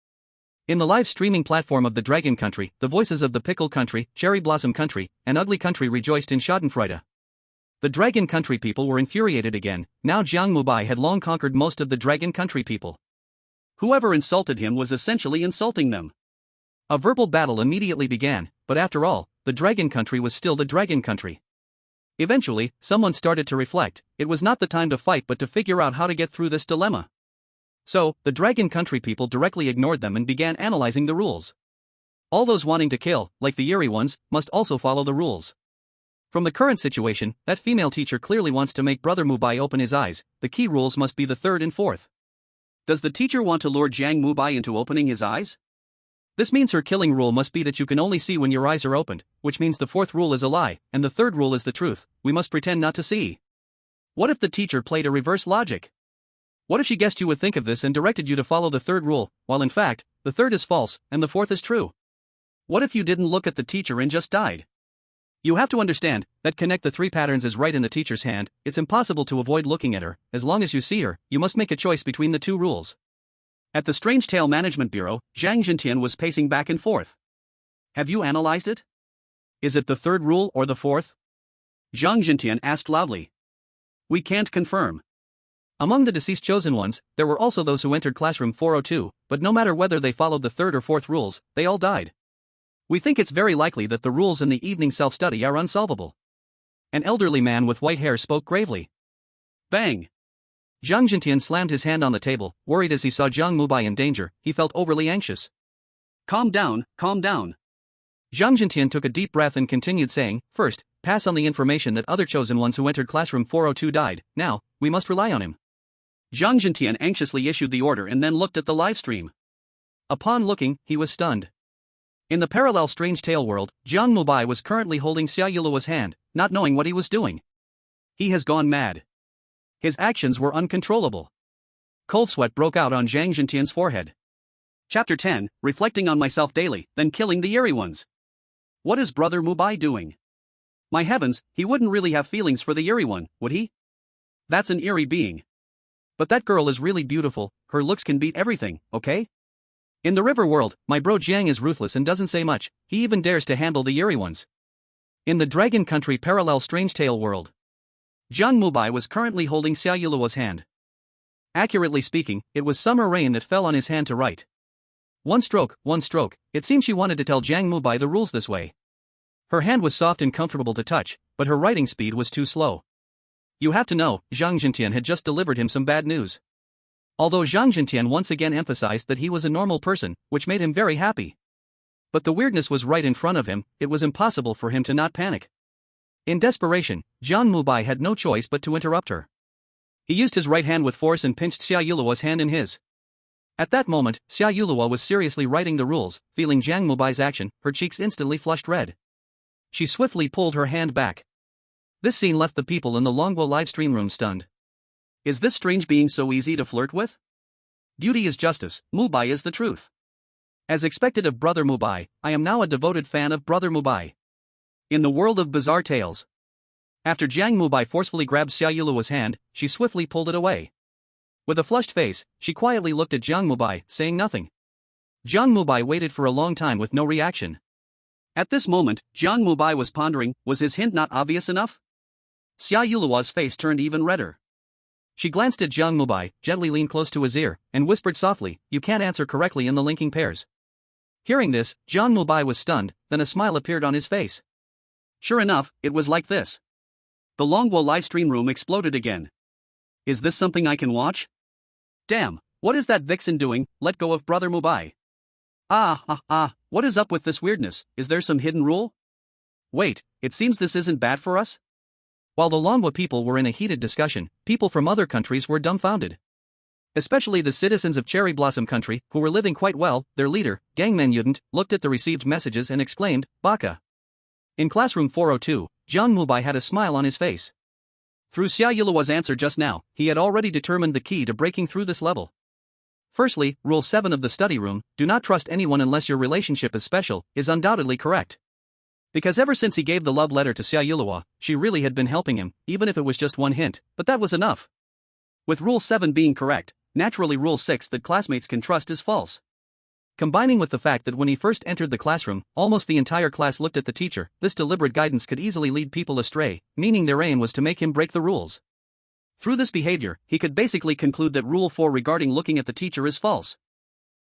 In the live streaming platform of the Dragon Country, the voices of the Pickle Country, Cherry Blossom Country, and Ugly Country rejoiced in Schadenfreude. The Dragon Country people were infuriated again. Now Jiang Mubai had long conquered most of the Dragon Country people. Whoever insulted him was essentially insulting them. A verbal battle immediately began, but after all, the Dragon Country was still the Dragon Country. Eventually, someone started to reflect. It was not the time to fight but to figure out how to get through this dilemma. So, the Dragon Country people directly ignored them and began analyzing the rules. All those wanting to kill, like the Eerie ones, must also follow the rules. From the current situation, that female teacher clearly wants to make Brother Mubai open his eyes. The key rules must be the 3rd and 4th. Does the teacher want to lure Jiang Mubai into opening his eyes? This means her killing rule must be that you can only see when your eyes are opened, which means the 4th rule is a lie, and the 3rd rule is the truth. We must pretend not to see. What if the teacher played a reverse logic? What if she guessed you would think of this and directed you to follow the third rule, while in fact, the third is false and the fourth is true? What if you didn't look at the teacher and just died? You have to understand that connect the three patterns is right in the teacher's hand. It's impossible to avoid looking at her. As long as you see her, you must make a choice between the two rules. At the Strange Tale Management Bureau, Jiang Mubai was pacing back and forth. Have you analyzed it? Is it the third rule or the fourth? Jiang Mubai asked loudly. We can't confirm. Among the deceased chosen ones, there were also those who entered classroom 402, but no matter whether they followed the third or fourth rules, they all died. We think it's very likely that the rules in the evening self-study are unsolvable. An elderly man with white hair spoke gravely. Bang! Jiang Mubai slammed his hand on the table, worried as he saw Jiang Mubai in danger. He felt overly anxious. Calm down, calm down. Jiang Mubai took a deep breath and continued saying, first, pass on the information that other chosen ones who entered classroom 402 died. Now, we must rely on him. Jiang Mubai anxiously issued the order and then looked at the live stream. Upon looking, he was stunned. In the parallel Strange Tale world, Jiang Mubai was currently holding Xia Yuluo's hand, not knowing what he was doing. He has gone mad. His actions were uncontrollable. Cold sweat broke out on Jiang Mubai forehead. Chapter 10, Reflecting on Myself Daily, Then Killing the Eerie Ones. What is Brother Mubai doing? My heavens, he wouldn't really have feelings for the Eerie one, would he? That's an eerie being. But that girl is really beautiful, her looks can beat everything, okay? In the river world, my bro Jiang is ruthless and doesn't say much, he even dares to handle the Eerie ones. In the Dragon Country parallel Strange Tale world, Jiang Mubai was currently holding Xia Yuluo's hand. Accurately speaking, it was summer rain that fell on his hand to write. One stroke, it seemed she wanted to tell Jiang Mubai the rules this way. Her hand was soft and comfortable to touch, but her writing speed was too slow. You have to know, Jiang Mubai had just delivered him some bad news. Although Jiang Mubai once again emphasized that he was a normal person, which made him very happy. But the weirdness was right in front of him, it was impossible for him to not panic. In desperation, Jiang Mubai had no choice but to interrupt her. He used his right hand with force and pinched Xia Yuluo's hand in his. At that moment, Xia Yuluo was seriously writing the rules. Feeling Jiang Mubai's action, her cheeks instantly flushed red. She swiftly pulled her hand back. This scene left the people in the Longguo live stream room stunned. Is this strange being so easy to flirt with? Beauty is justice, Mubai is the truth. As expected of Brother Mubai, I am now a devoted fan of Brother Mubai. In the world of bizarre tales. After Jiang Mubai forcefully grabbed Xia Yuluo's hand, she swiftly pulled it away. With a flushed face, she quietly looked at Jiang Mubai, saying nothing. Jiang Mubai waited for a long time with no reaction. At this moment, Jiang Mubai was pondering, was his hint not obvious enough? Xia Yuluo's face turned even redder. She glanced at Jiang Mubai, gently leaned close to his ear, and whispered softly, you can't answer correctly in the linking pairs. Hearing this, Jiang Mubai was stunned, then a smile appeared on his face. Sure enough, it was like this. The Longguo livestream room exploded again. Is this something I can watch? Damn, what is that vixen doing? Let go of Brother Mubai. What is up with this weirdness? Is there some hidden rule? Wait, it seems this isn't bad for us? While the Longguo people were in a heated discussion, people from other countries were dumbfounded. Especially the citizens of Cherry Blossom Country, who were living quite well. Their leader, Gangman Yudent, looked at the received messages and exclaimed, Baka. In classroom 402, Jiang Mubai had a smile on his face. Through Xia Yuluo's answer just now, he had already determined the key to breaking through this level. Firstly, Rule 7 of the study room, do not trust anyone unless your relationship is special, is undoubtedly correct. Because ever since he gave the love letter to Xia Yuluo, she really had been helping him, even if it was just one hint, but that was enough. With Rule 7 being correct, naturally Rule 6 that classmates can trust is false. Combining with the fact that when he first entered the classroom, almost the entire class looked at the teacher, this deliberate guidance could easily lead people astray, meaning their aim was to make him break the rules. Through this behavior, he could basically conclude that Rule 4 regarding looking at the teacher is false.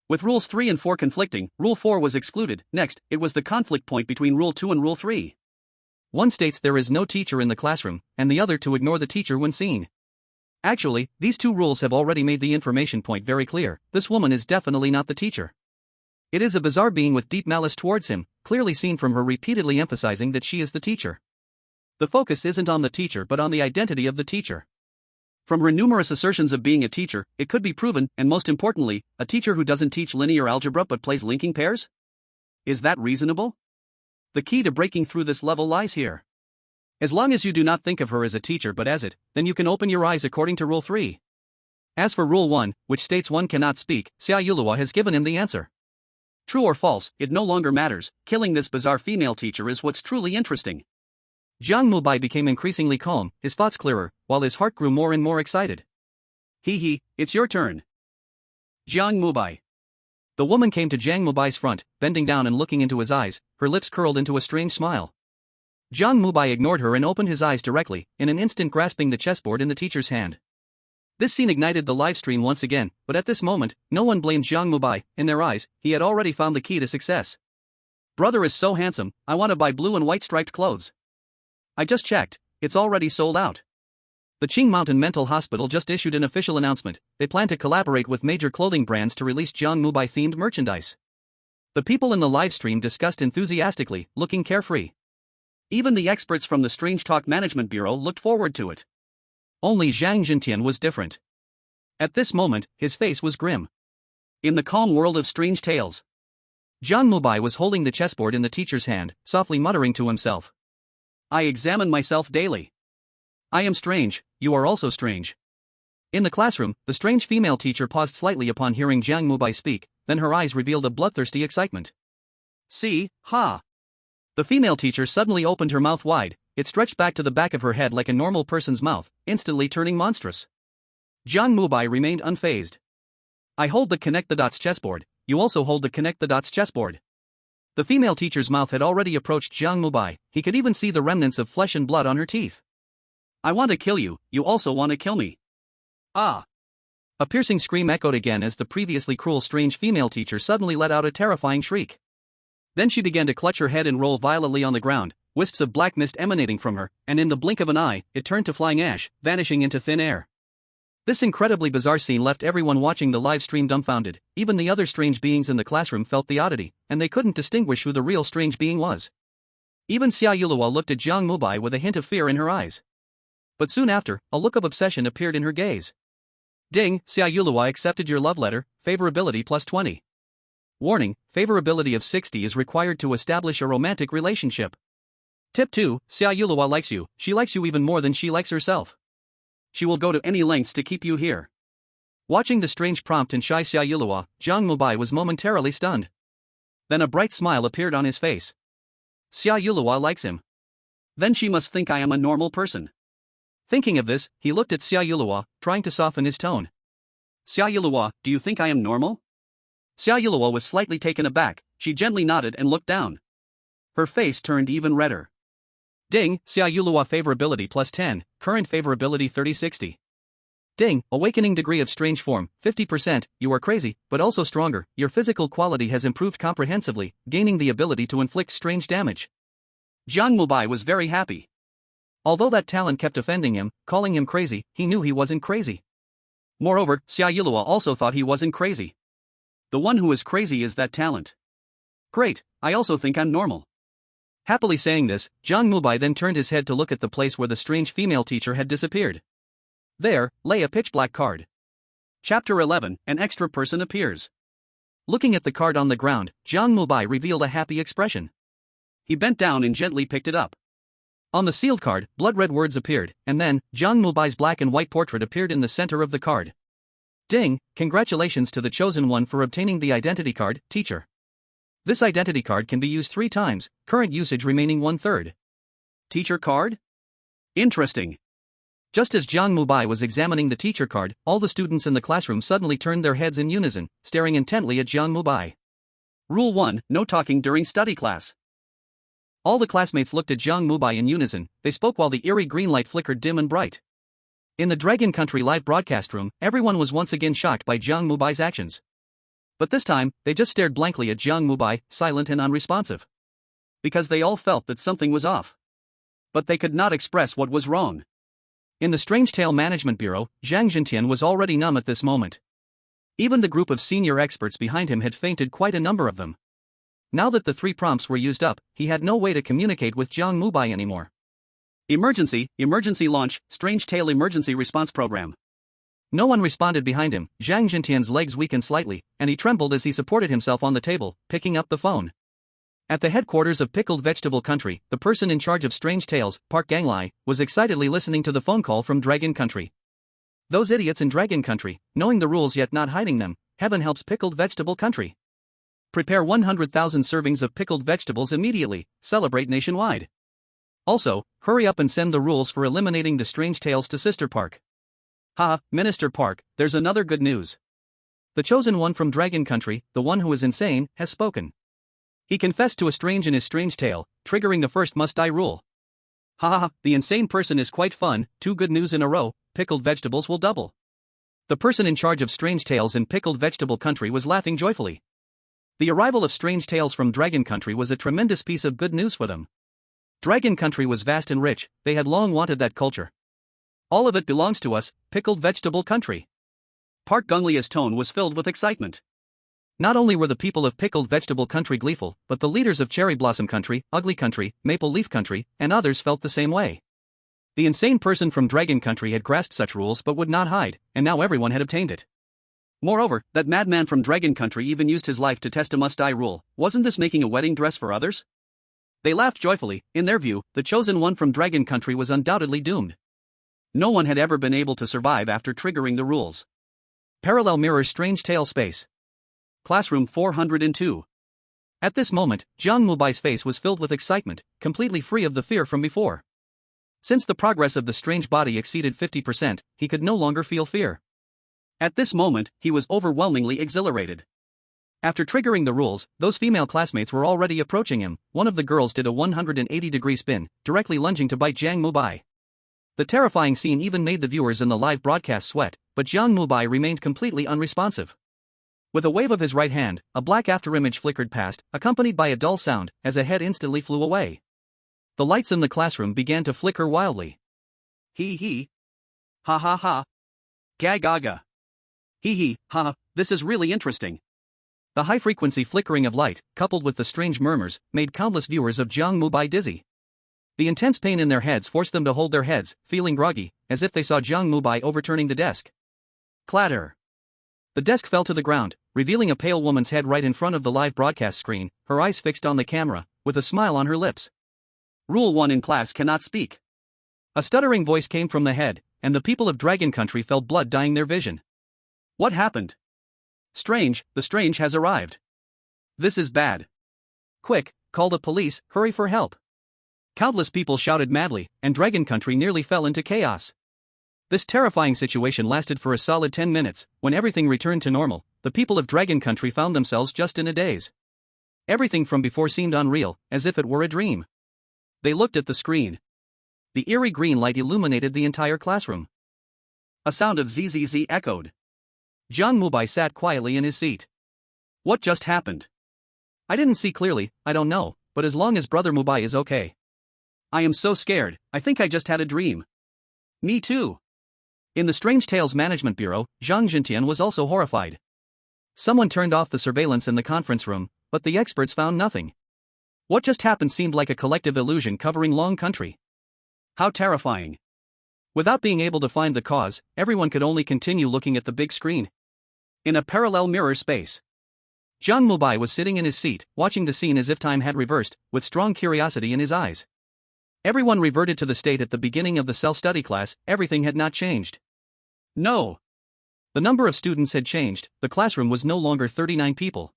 With Rules 3 and 4 conflicting, Rule 4 was excluded. Next, it was the conflict point between Rule 2 and Rule 3. One states there is no teacher in the classroom, and the other to ignore the teacher when seen. Actually, these two rules have already made the information point very clear. This woman is definitely not the teacher. It is a bizarre being with deep malice towards him, clearly seen from her repeatedly emphasizing that she is the teacher. The focus isn't on the teacher but on the identity of the teacher. From her numerous assertions of being a teacher, it could be proven, and most importantly, a teacher who doesn't teach linear algebra but plays linking pairs? Is that reasonable? The key to breaking through this level lies here. As long as you do not think of her as a teacher but as it, then you can open your eyes according to Rule 3. As for Rule 1, which states one cannot speak, Xia Yulua has given him the answer. True or false, it no longer matters, killing this bizarre female teacher is what's truly interesting. Jiang Mubai became increasingly calm, his thoughts clearer, while his heart grew more and more excited. Hee, it's your turn. Jiang Mubai. The woman came to Jiang Mubai's front, bending down and looking into his eyes, her lips curled into a strange smile. Jiang Mubai ignored her and opened his eyes directly, in an instant grasping the chessboard in the teacher's hand. This scene ignited the livestream once again, but at this moment, no one blamed Jiang Mubai. In their eyes, he had already found the key to success. Brother is so handsome, I want to buy blue and white striped clothes. I just checked, it's already sold out. The Qing Mountain Mental Hospital just issued an official announcement. They plan to collaborate with major clothing brands to release Jiang Mubai themed merchandise. The people in the livestream discussed enthusiastically, looking carefree. Even the experts from the Strange Talk Management Bureau looked forward to it. Only Zhang Jintian was different. At this moment, his face was grim. In the calm world of strange tales, Jiang Mubai was holding the chessboard in the teacher's hand, softly muttering to himself. I examine myself daily. I am strange, you are also strange. In the classroom, the strange female teacher paused slightly upon hearing Jiang Mubai speak, then her eyes revealed a bloodthirsty excitement. See, ha! The female teacher suddenly opened her mouth wide, it stretched back to the back of her head like a normal person's mouth, instantly turning monstrous. Jiang Mubai remained unfazed. I hold the connect the dots chessboard, you also hold the connect the dots chessboard. The female teacher's mouth had already approached Jiang Mubai, he could even see the remnants of flesh and blood on her teeth. I want to kill you, you also want to kill me. Ah! A piercing scream echoed again as the previously cruel strange female teacher suddenly let out a terrifying shriek. Then she began to clutch her head and roll violently on the ground, wisps of black mist emanating from her, and in the blink of an eye, it turned to flying ash, vanishing into thin air. This incredibly bizarre scene left everyone watching the live stream dumbfounded. Even the other strange beings in the classroom felt the oddity, and they couldn't distinguish who the real strange being was. Even Xia Yulua looked at Jiang Mubai with a hint of fear in her eyes. But soon after, a look of obsession appeared in her gaze. Ding, Xia Yulua accepted your love letter, favorability plus 20. Warning, favorability of 60 is required to establish a romantic relationship. Tip 2, Xia Yulua likes you, she likes you even more than she likes herself. She will go to any lengths to keep you here. Watching the strange prompt and shy Xia Yulua, Jiang Mubai was momentarily stunned. Then a bright smile appeared on his face. Xia Yulua likes him. Then she must think I am a normal person. Thinking of this, he looked at Xia Yulua, trying to soften his tone. Xia Yulua, do you think I am normal? Xia Yulua was slightly taken aback, she gently nodded and looked down. Her face turned even redder. Ding, Xia Yulua favorability plus 10, current favorability 30-60. Ding, awakening degree of strange form, 50%, you are crazy, but also stronger, your physical quality has improved comprehensively, gaining the ability to inflict strange damage. Jiang Mubai was very happy. Although that talent kept offending him, calling him crazy, he knew he wasn't crazy. Moreover, Xia Yulua also thought he wasn't crazy. The one who is crazy is that talent. Great, I also think I'm normal. Happily saying this, Jiang Mubai then turned his head to look at the place where the strange female teacher had disappeared. There lay a pitch-black card. Chapter 11, an extra person appears. Looking at the card on the ground, Jiang Mubai revealed a happy expression. He bent down and gently picked it up. On the sealed card, blood-red words appeared, and then, Jiang Mubai's black and white portrait appeared in the center of the card. Ding, congratulations to the chosen one for obtaining the identity card, teacher. This identity card can be used 3 times, current usage remaining 1/3. Teacher card? Interesting. Just as Jiang Mubai was examining the teacher card, all the students in the classroom suddenly turned their heads in unison, staring intently at Jiang Mubai. Rule 1, no talking during study class. All the classmates looked at Jiang Mubai in unison, they spoke while the eerie green light flickered dim and bright. In the Dragon Country live broadcast room, everyone was once again shocked by Jiang Mubai's actions. But this time, they just stared blankly at Jiang Mubai, silent and unresponsive. Because they all felt that something was off. But they could not express what was wrong. In the Strange Tale Management Bureau, Zhang Jintian was already numb at this moment. Even the group of senior experts behind him had fainted, quite a number of them. Now that the 3 prompts were used up, he had no way to communicate with Jiang Mubai anymore. Emergency launch, Strange Tale Emergency Response Program. No one responded behind him. Zhang Jintian's legs weakened slightly, and he trembled as he supported himself on the table, picking up the phone. At the headquarters of Pickled Vegetable Country, the person in charge of Strange Tales, Park Ganglai, was excitedly listening to the phone call from Dragon Country. Those idiots in Dragon Country, knowing the rules yet not hiding them. Heaven helps Pickled Vegetable Country. Prepare 100,000 servings of pickled vegetables immediately, celebrate nationwide. Also, hurry up and send the rules for eliminating the Strange Tales to Sister Park. Haha, Minister Park, there's another good news. The chosen one from Dragon Country, the one who is insane, has spoken. He confessed to a strange in his strange tale, triggering the first must-die rule. Haha, the insane person is quite fun, 2 good news in a row, pickled vegetables will double. The person in charge of Strange Tales in Pickled Vegetable Country was laughing joyfully. The arrival of Strange Tales from Dragon Country was a tremendous piece of good news for them. Dragon Country was vast and rich, they had long wanted that culture. All of it belongs to us, Pickled Vegetable Country. Park Gunglia's tone was filled with excitement. Not only were the people of Pickled Vegetable Country gleeful, but the leaders of Cherry Blossom Country, Ugly Country, Maple Leaf Country, and others felt the same way. The insane person from Dragon Country had grasped such rules but would not hide, and now everyone had obtained it. Moreover, that madman from Dragon Country even used his life to test a must-die rule. Wasn't this making a wedding dress for others? They laughed joyfully. In their view, the chosen one from Dragon Country was undoubtedly doomed. No one had ever been able to survive after triggering the rules. Parallel Mirror Strange Tale Space. Classroom 402. At this moment, Jiang Mubai's face was filled with excitement, completely free of the fear from before. Since the progress of the strange body exceeded 50%, he could no longer feel fear. At this moment, he was overwhelmingly exhilarated. After triggering the rules, those female classmates were already approaching him. One of the girls did a 180-degree spin, directly lunging to bite Jiang Mubai. The terrifying scene even made the viewers in the live broadcast sweat, but Jiang Mubai remained completely unresponsive. With a wave of his right hand, a black afterimage flickered past, accompanied by a dull sound, as a head instantly flew away. The lights in the classroom began to flicker wildly. Hee hee. Ha ha ha. Ga ga ga. Hee hee, ha, this is really interesting. The high-frequency flickering of light, coupled with the strange murmurs, made countless viewers of Jiang Mubai dizzy. The intense pain in their heads forced them to hold their heads, feeling groggy, as if they saw Jiang Mubai overturning the desk. Clatter. The desk fell to the ground, revealing a pale woman's head right in front of the live broadcast screen, her eyes fixed on the camera, with a smile on her lips. Rule 1 in class cannot speak. A stuttering voice came from the head, and the people of Dragon Country felt blood dyeing their vision. What happened? Strange, the strange has arrived. This is bad. Quick, call the police, hurry for help. Countless people shouted madly, and Dragon Country nearly fell into chaos. This terrifying situation lasted for a solid 10 minutes. When everything returned to normal, the people of Dragon Country found themselves just in a daze. Everything from before seemed unreal, as if it were a dream. They looked at the screen. The eerie green light illuminated the entire classroom. A sound of zzz echoed. Jiang Mubai sat quietly in his seat. What just happened? I didn't see clearly, I don't know, but as long as Brother Mubai is okay. I am so scared, I think I just had a dream. Me too. In the Strange Tales Management Bureau, Zhang Jintian was also horrified. Someone turned off the surveillance in the conference room, but the experts found nothing. What just happened seemed like a collective illusion covering Long Country. How terrifying. Without being able to find the cause, everyone could only continue looking at the big screen. In a parallel mirror space, Jiang Mubai was sitting in his seat, watching the scene as if time had reversed, with strong curiosity in his eyes. Everyone reverted to the state at the beginning of the self-study class. Everything had not changed. No. The number of students had changed. The classroom was no longer 39 people.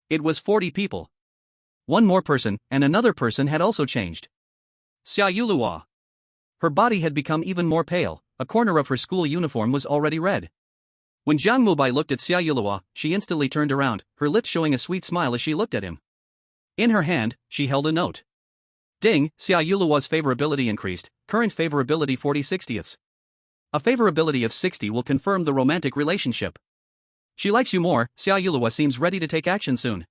It was 40 people. One more person, and another person had also changed. Xia Yulua. Her body had become even more pale. A corner of her school uniform was already red. When Jiang Mubai looked at Xia Yulua, she instantly turned around, her lips showing a sweet smile as she looked at him. In her hand, she held a note. Ding, Xia Yulua's favorability increased, current favorability 40/60ths. A favorability of 60 will confirm the romantic relationship. She likes you more. Xia Yulua seems ready to take action soon.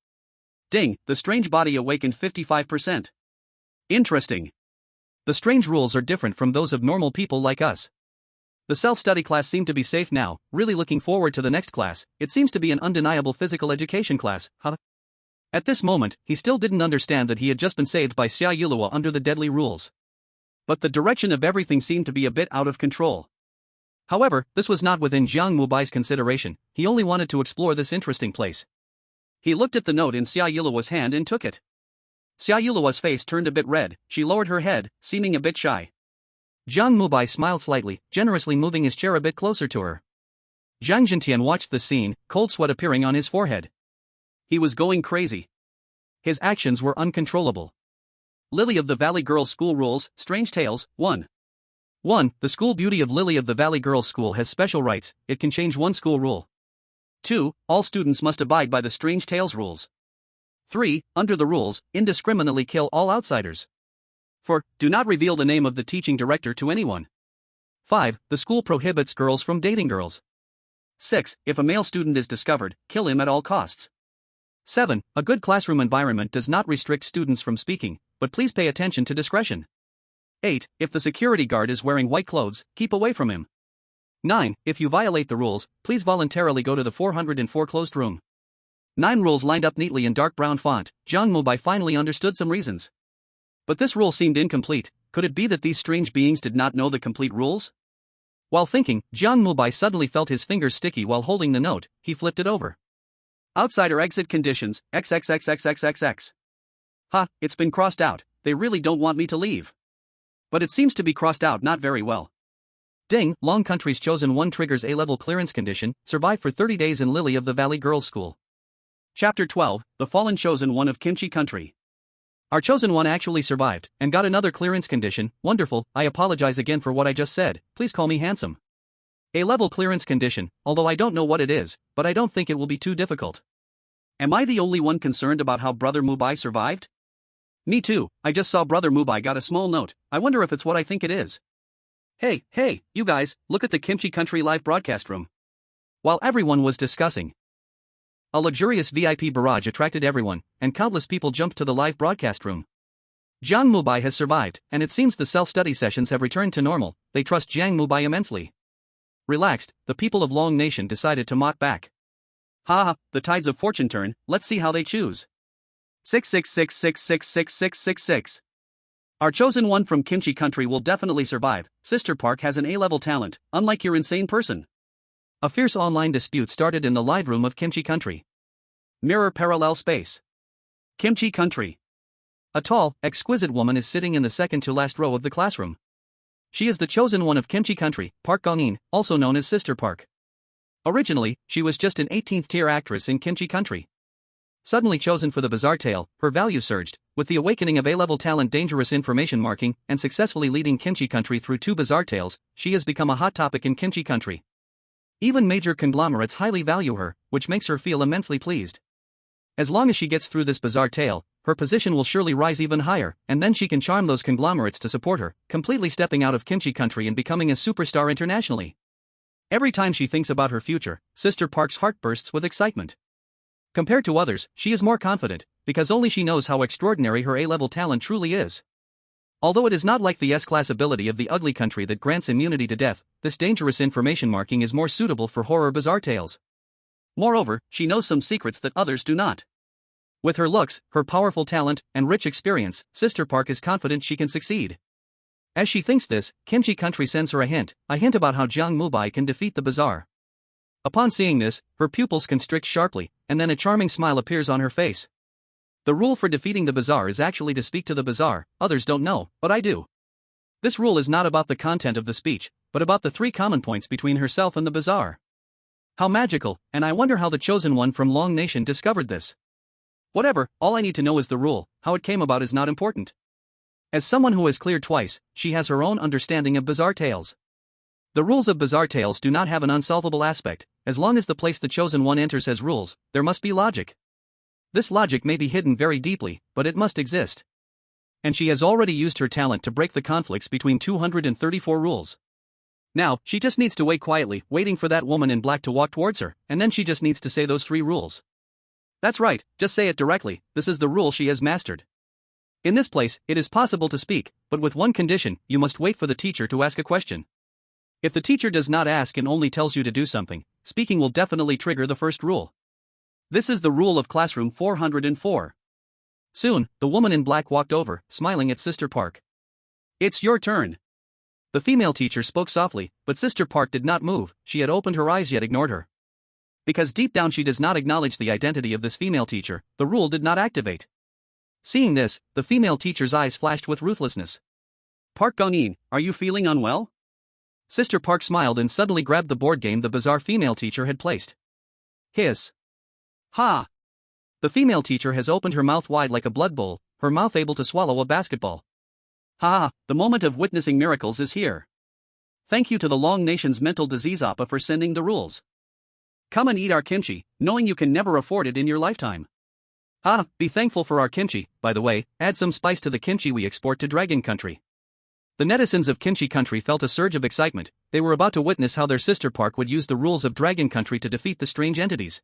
Ding, the strange body awakened 55%. Interesting. The strange rules are different from those of normal people like us. The self-study class seemed to be safe now, really looking forward to the next class. It seems to be an undeniable physical education class, huh? At this moment, he still didn't understand that he had just been saved by Xia Yulua under the deadly rules. But the direction of everything seemed to be a bit out of control. However, this was not within Jiang Mubai's consideration. He only wanted to explore this interesting place. He looked at the note in Xia Yulua's hand and took it. Xia Yulua's face turned a bit red. She lowered her head, seeming a bit shy. Jiang Mubai smiled slightly, generously moving his chair a bit closer to her. Zhang Zhentian watched the scene, cold sweat appearing on his forehead. He was going crazy. His actions were uncontrollable. Lily of the Valley Girls' School Rules, Strange Tales, 1. 1. The school beauty of Lily of the Valley Girls' School has special rights, it can change one school rule. 2. All students must abide by the Strange Tales rules. 3. Under the rules, indiscriminately kill all outsiders. 4. Do not reveal the name of the teaching director to anyone. 5. The school prohibits girls from dating girls. 6. If a male student is discovered, kill him at all costs. 7. A good classroom environment does not restrict students from speaking, but please pay attention to discretion. 8. If the security guard is wearing white clothes, keep away from him. 9. If you violate the rules, please voluntarily go to the 404 closed room. 9 rules lined up neatly in dark brown font. Jiang Mubai finally understood some reasons. But this rule seemed incomplete. Could it be that these strange beings did not know the complete rules? While thinking, Jiang Mubai suddenly felt his fingers sticky while holding the note. He flipped it over. Outsider exit conditions, XXXXXXX. Ha, it's been crossed out. They really don't want me to leave. But it seems to be crossed out not very well. Ding, Long Country's Chosen One triggers A-level clearance condition, survive for 30 days in Lily of the Valley Girls' School. Chapter 12, The Fallen Chosen One of Kimchi Country. Our Chosen One actually survived, and got another clearance condition. Wonderful. I apologize again for what I just said, please call me handsome. A-level clearance condition, although I don't know what it is, but I don't think it will be too difficult. Am I the only one concerned about how Brother Mubai survived? Me too, I just saw Brother Mubai got a small note, I wonder if it's what I think it is. Hey, you guys, look at the Kimchi Country live broadcast room. While everyone was discussing, a luxurious VIP barrage attracted everyone, and countless people jumped to the live broadcast room. Jiang Mubai has survived, and it seems the self-study sessions have returned to normal. They trust Jiang Mubai immensely. Relaxed, the people of Long Nation decided to mock back. Ha, the tides of fortune turn, let's see how they choose. 666666666. Our Chosen One from Kimchi Country will definitely survive. Sister Park has an A-level talent, unlike your insane person. A fierce online dispute started in the live room of Kimchi Country. Mirror parallel space. Kimchi Country. A tall, exquisite woman is sitting in the second to last row of the classroom. She is the Chosen One of Kimchi Country, Park Gongin, also known as Sister Park. Originally, she was just an 18th tier actress in Kimchi Country. Suddenly chosen for the bizarre tale, her value surged, with the awakening of A-level talent dangerous information marking, and successfully leading Kimchi Country through 2 bizarre tales, she has become a hot topic in Kimchi Country. Even major conglomerates highly value her, which makes her feel immensely pleased. As long as she gets through this bizarre tale, her position will surely rise even higher, and then she can charm those conglomerates to support her, completely stepping out of Kimchi Country and becoming a superstar internationally. Every time she thinks about her future, Sister Park's heart bursts with excitement. Compared to others, she is more confident, because only she knows how extraordinary her A-level talent truly is. Although it is not like the S-class ability of the ugly country that grants immunity to death, this dangerous information marking is more suitable for horror bizarre tales. Moreover, she knows some secrets that others do not. With her looks, her powerful talent, and rich experience, Sister Park is confident she can succeed. As she thinks this, Kimchi Country sends her a hint about how Jiang Mubai can defeat the bizarre. Upon seeing this, her pupils constrict sharply, and then a charming smile appears on her face. The rule for defeating the bizarre is actually to speak to the bizarre. Others don't know, but I do. This rule is not about the content of the speech, but about the 3 common points between herself and the bizarre. How magical, and I wonder how the Chosen One from Long Nation discovered this. Whatever, all I need to know is the rule. How it came about is not important. As someone who has cleared twice, she has her own understanding of bizarre tales. The rules of bizarre tales do not have an unsolvable aspect. As long as the place the Chosen One enters has rules, there must be logic. This logic may be hidden very deeply, but it must exist. And she has already used her talent to break the conflicts between 234 rules. Now, she just needs to wait quietly, waiting for that woman in black to walk towards her, and then she just needs to say those 3 rules. That's right, just say it directly. This is the rule she has mastered. In this place, it is possible to speak, but with one condition: you must wait for the teacher to ask a question. If the teacher does not ask and only tells you to do something, speaking will definitely trigger the first rule. This is the rule of classroom 404. Soon, the woman in black walked over, smiling at Sister Park. It's your turn. The female teacher spoke softly, but Sister Park did not move. She had opened her eyes yet ignored her. Because deep down she does not acknowledge the identity of this female teacher, the rule did not activate. Seeing this, the female teacher's eyes flashed with ruthlessness. Park Gong-in, are you feeling unwell? Sister Park smiled and suddenly grabbed the board game the bizarre female teacher had placed. Hiss. Ha! The female teacher has opened her mouth wide like a blood bowl, her mouth able to swallow a basketball. Ha! The moment of witnessing miracles is here. Thank you to the Long Nation's mental disease Appa for sending the rules. Come and eat our kimchi, knowing you can never afford it in your lifetime. Be thankful for our kimchi, by the way, add some spice to the kimchi we export to Dragon Country. The netizens of Kimchi Country felt a surge of excitement. They were about to witness how their sister park would use the rules of Dragon Country to defeat the strange entities.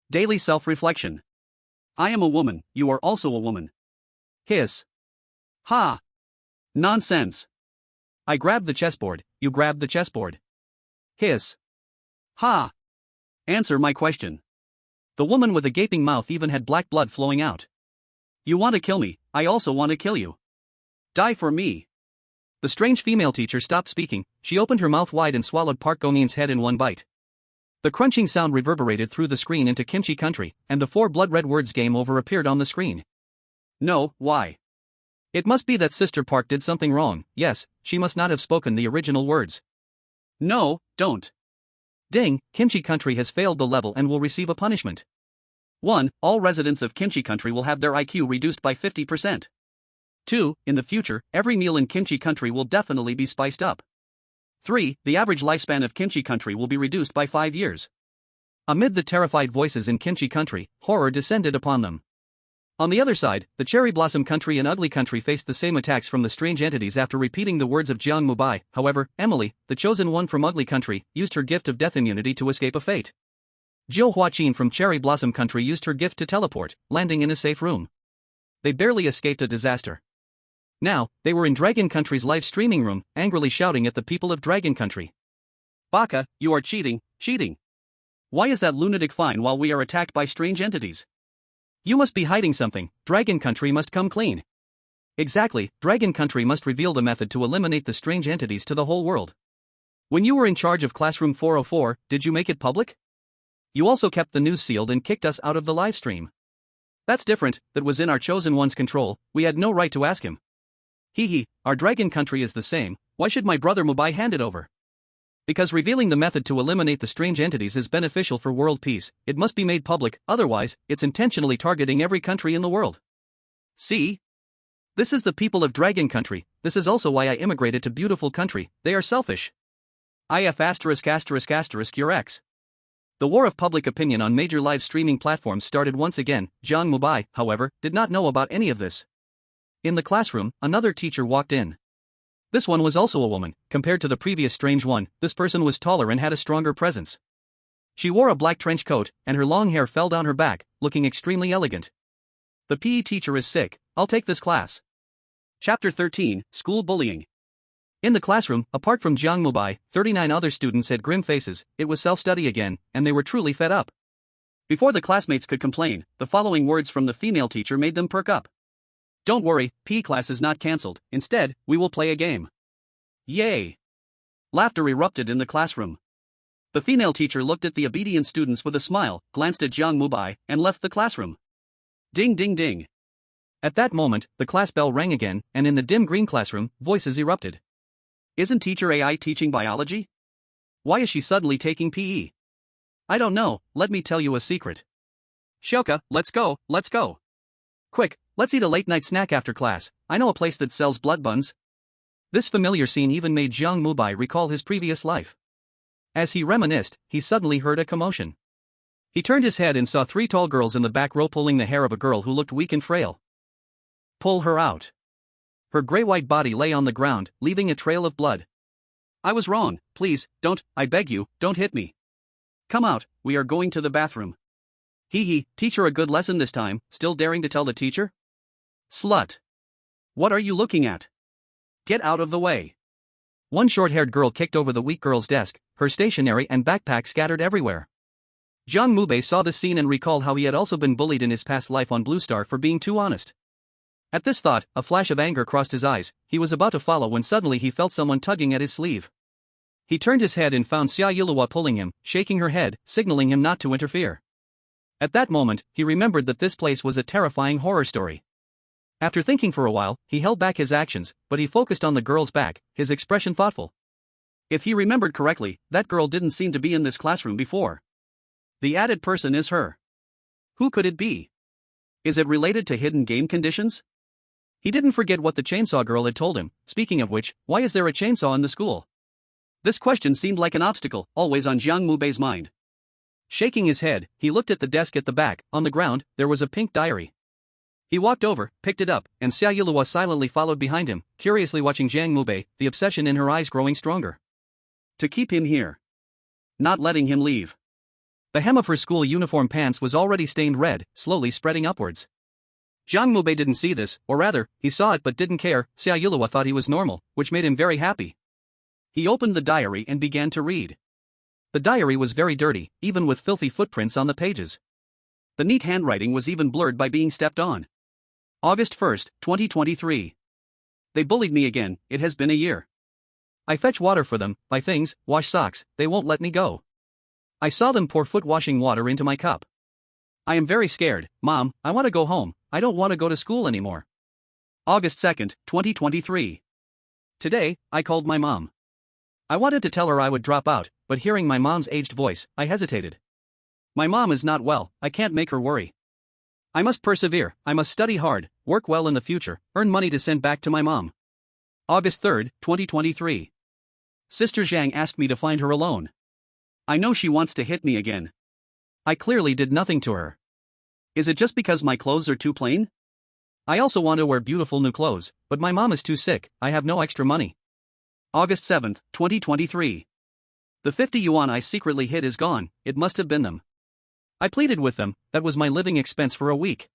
Daily self-reflection. I am a woman, you are also a woman. Hiss. Ha! Nonsense. I grabbed the chessboard, you grabbed the chessboard. Hiss. Ha! Answer my question. The woman with a gaping mouth even had black blood flowing out. You want to kill me, I also want to kill you. Die for me. The strange female teacher stopped speaking, she opened her mouth wide and swallowed Park Gong-in's head in one bite. The crunching sound reverberated through the screen into Kimchi Country, and the 4 blood-red words "game over" appeared on the screen. No, why? It must be that Sister Park did something wrong. Yes, she must not have spoken the original words. No, don't. Ding, Kimchi Country has failed the level and will receive a punishment. 1. All residents of Kimchi Country will have their IQ reduced by 50%. 2. In the future, every meal in Kimchi Country will definitely be spiced up. 3. The average lifespan of Kimchi Country will be reduced by 5 years. Amid the terrified voices in Kimchi Country, horror descended upon them. On the other side, the Cherry Blossom Country and Ugly Country faced the same attacks from the strange entities after repeating the words of Jiang Mubai. However, Emily, the chosen one from Ugly Country, used her gift of death immunity to escape a fate. Jiu Huaqin from Cherry Blossom Country used her gift to teleport, landing in a safe room. They barely escaped a disaster. Now, they were in Dragon Country's live streaming room, angrily shouting at the people of Dragon Country. Baka, you are cheating, cheating. Why is that lunatic fine while we are attacked by strange entities? You must be hiding something, Dragon Country must come clean. Exactly, Dragon Country must reveal the method to eliminate the strange entities to the whole world. When you were in charge of Classroom 404, did you make it public? You also kept the news sealed and kicked us out of the live stream. That's different, that was in our chosen one's control, we had no right to ask him. Our Dragon Country is the same, why should my brother Mubai hand it over? Because revealing the method to eliminate the strange entities is beneficial for world peace, it must be made public, otherwise, it's intentionally targeting every country in the world. See? This is the people of Dragon Country, this is also why I immigrated to beautiful country, they are selfish. IF **** your ex. The war of public opinion on major live streaming platforms started once again. Jiang Mubai, however, did not know about any of this. In the classroom, another teacher walked in. This one was also a woman. Compared to the previous strange one, this person was taller and had a stronger presence. She wore a black trench coat, and her long hair fell down her back, looking extremely elegant. The PE teacher is sick, I'll take this class. Chapter 13, School Bullying. In the classroom, apart from Jiang Mubai, 39 other students had grim faces. It was self-study again, and they were truly fed up. Before the classmates could complain, the following words from the female teacher made them perk up. Don't worry, PE class is not cancelled, instead, we will play a game. Yay! Laughter erupted in the classroom. The female teacher looked at the obedient students with a smile, glanced at Jiang Mubai, and left the classroom. Ding ding ding. At that moment, the class bell rang again, and in the dim green classroom, voices erupted. Isn't Teacher AI teaching biology? Why is she suddenly taking PE? I don't know, let me tell you a secret. Shoka, let's go, let's go. Quick, let's eat a late-night snack after class, I know a place that sells blood buns. This familiar scene even made Jiang Mubai recall his previous life. As he reminisced, he suddenly heard a commotion. He turned his head and saw 3 tall girls in the back row pulling the hair of a girl who looked weak and frail. Pull her out. Her gray-white body lay on the ground, leaving a trail of blood. I was wrong, please, don't, I beg you, don't hit me. Come out, we are going to the bathroom. Teach her a good lesson this time, still daring to tell the teacher? Slut. What are you looking at? Get out of the way. One short-haired girl kicked over the weak girl's desk, her stationery and backpack scattered everywhere. Jiang Mubai saw this scene and recalled how he had also been bullied in his past life on Blue Star for being too honest. At this thought, a flash of anger crossed his eyes. He was about to follow when suddenly he felt someone tugging at his sleeve. He turned his head and found Xia Yilua pulling him, shaking her head, signaling him not to interfere. At that moment, he remembered that this place was a terrifying horror story. After thinking for a while, he held back his actions, but he focused on the girl's back, his expression thoughtful. If he remembered correctly, that girl didn't seem to be in this classroom before. The added person is her. Who could it be? Is it related to hidden game conditions? He didn't forget what the chainsaw girl had told him. Speaking of which, why is there a chainsaw in the school? This question seemed like an obstacle, always on Jiang Mubei's mind. Shaking his head, he looked at the desk at the back. On the ground, there was a pink diary. He walked over, picked it up, and Xia Yulua silently followed behind him, curiously watching Jiang Mubei, the obsession in her eyes growing stronger. To keep him here. Not letting him leave. The hem of her school uniform pants was already stained red, slowly spreading upwards. Jiang Mubei didn't see this, or rather, he saw it but didn't care. Xia Yulua thought he was normal, which made him very happy. He opened the diary and began to read. The diary was very dirty, even with filthy footprints on the pages. The neat handwriting was even blurred by being stepped on. August 1st, 2023. They bullied me again. It has been a year. I fetch water for them, buy things, wash socks, they won't let me go. I saw them pour foot washing water into my cup. I am very scared. Mom, I want to go home. I don't want to go to school anymore. August 2nd, 2023. Today, I called my mom. I wanted to tell her I would drop out, but hearing my mom's aged voice, I hesitated. My mom is not well, I can't make her worry. I must persevere, I must study hard, work well in the future, earn money to send back to my mom. August 3rd, 2023. Sister Zhang asked me to find her alone. I know she wants to hit me again. I clearly did nothing to her. Is it just because my clothes are too plain? I also want to wear beautiful new clothes, but my mom is too sick, I have no extra money. August 7th, 2023. The 50 yuan I secretly hid is gone, it must have been them. I pleaded with them, that was my living expense for a week.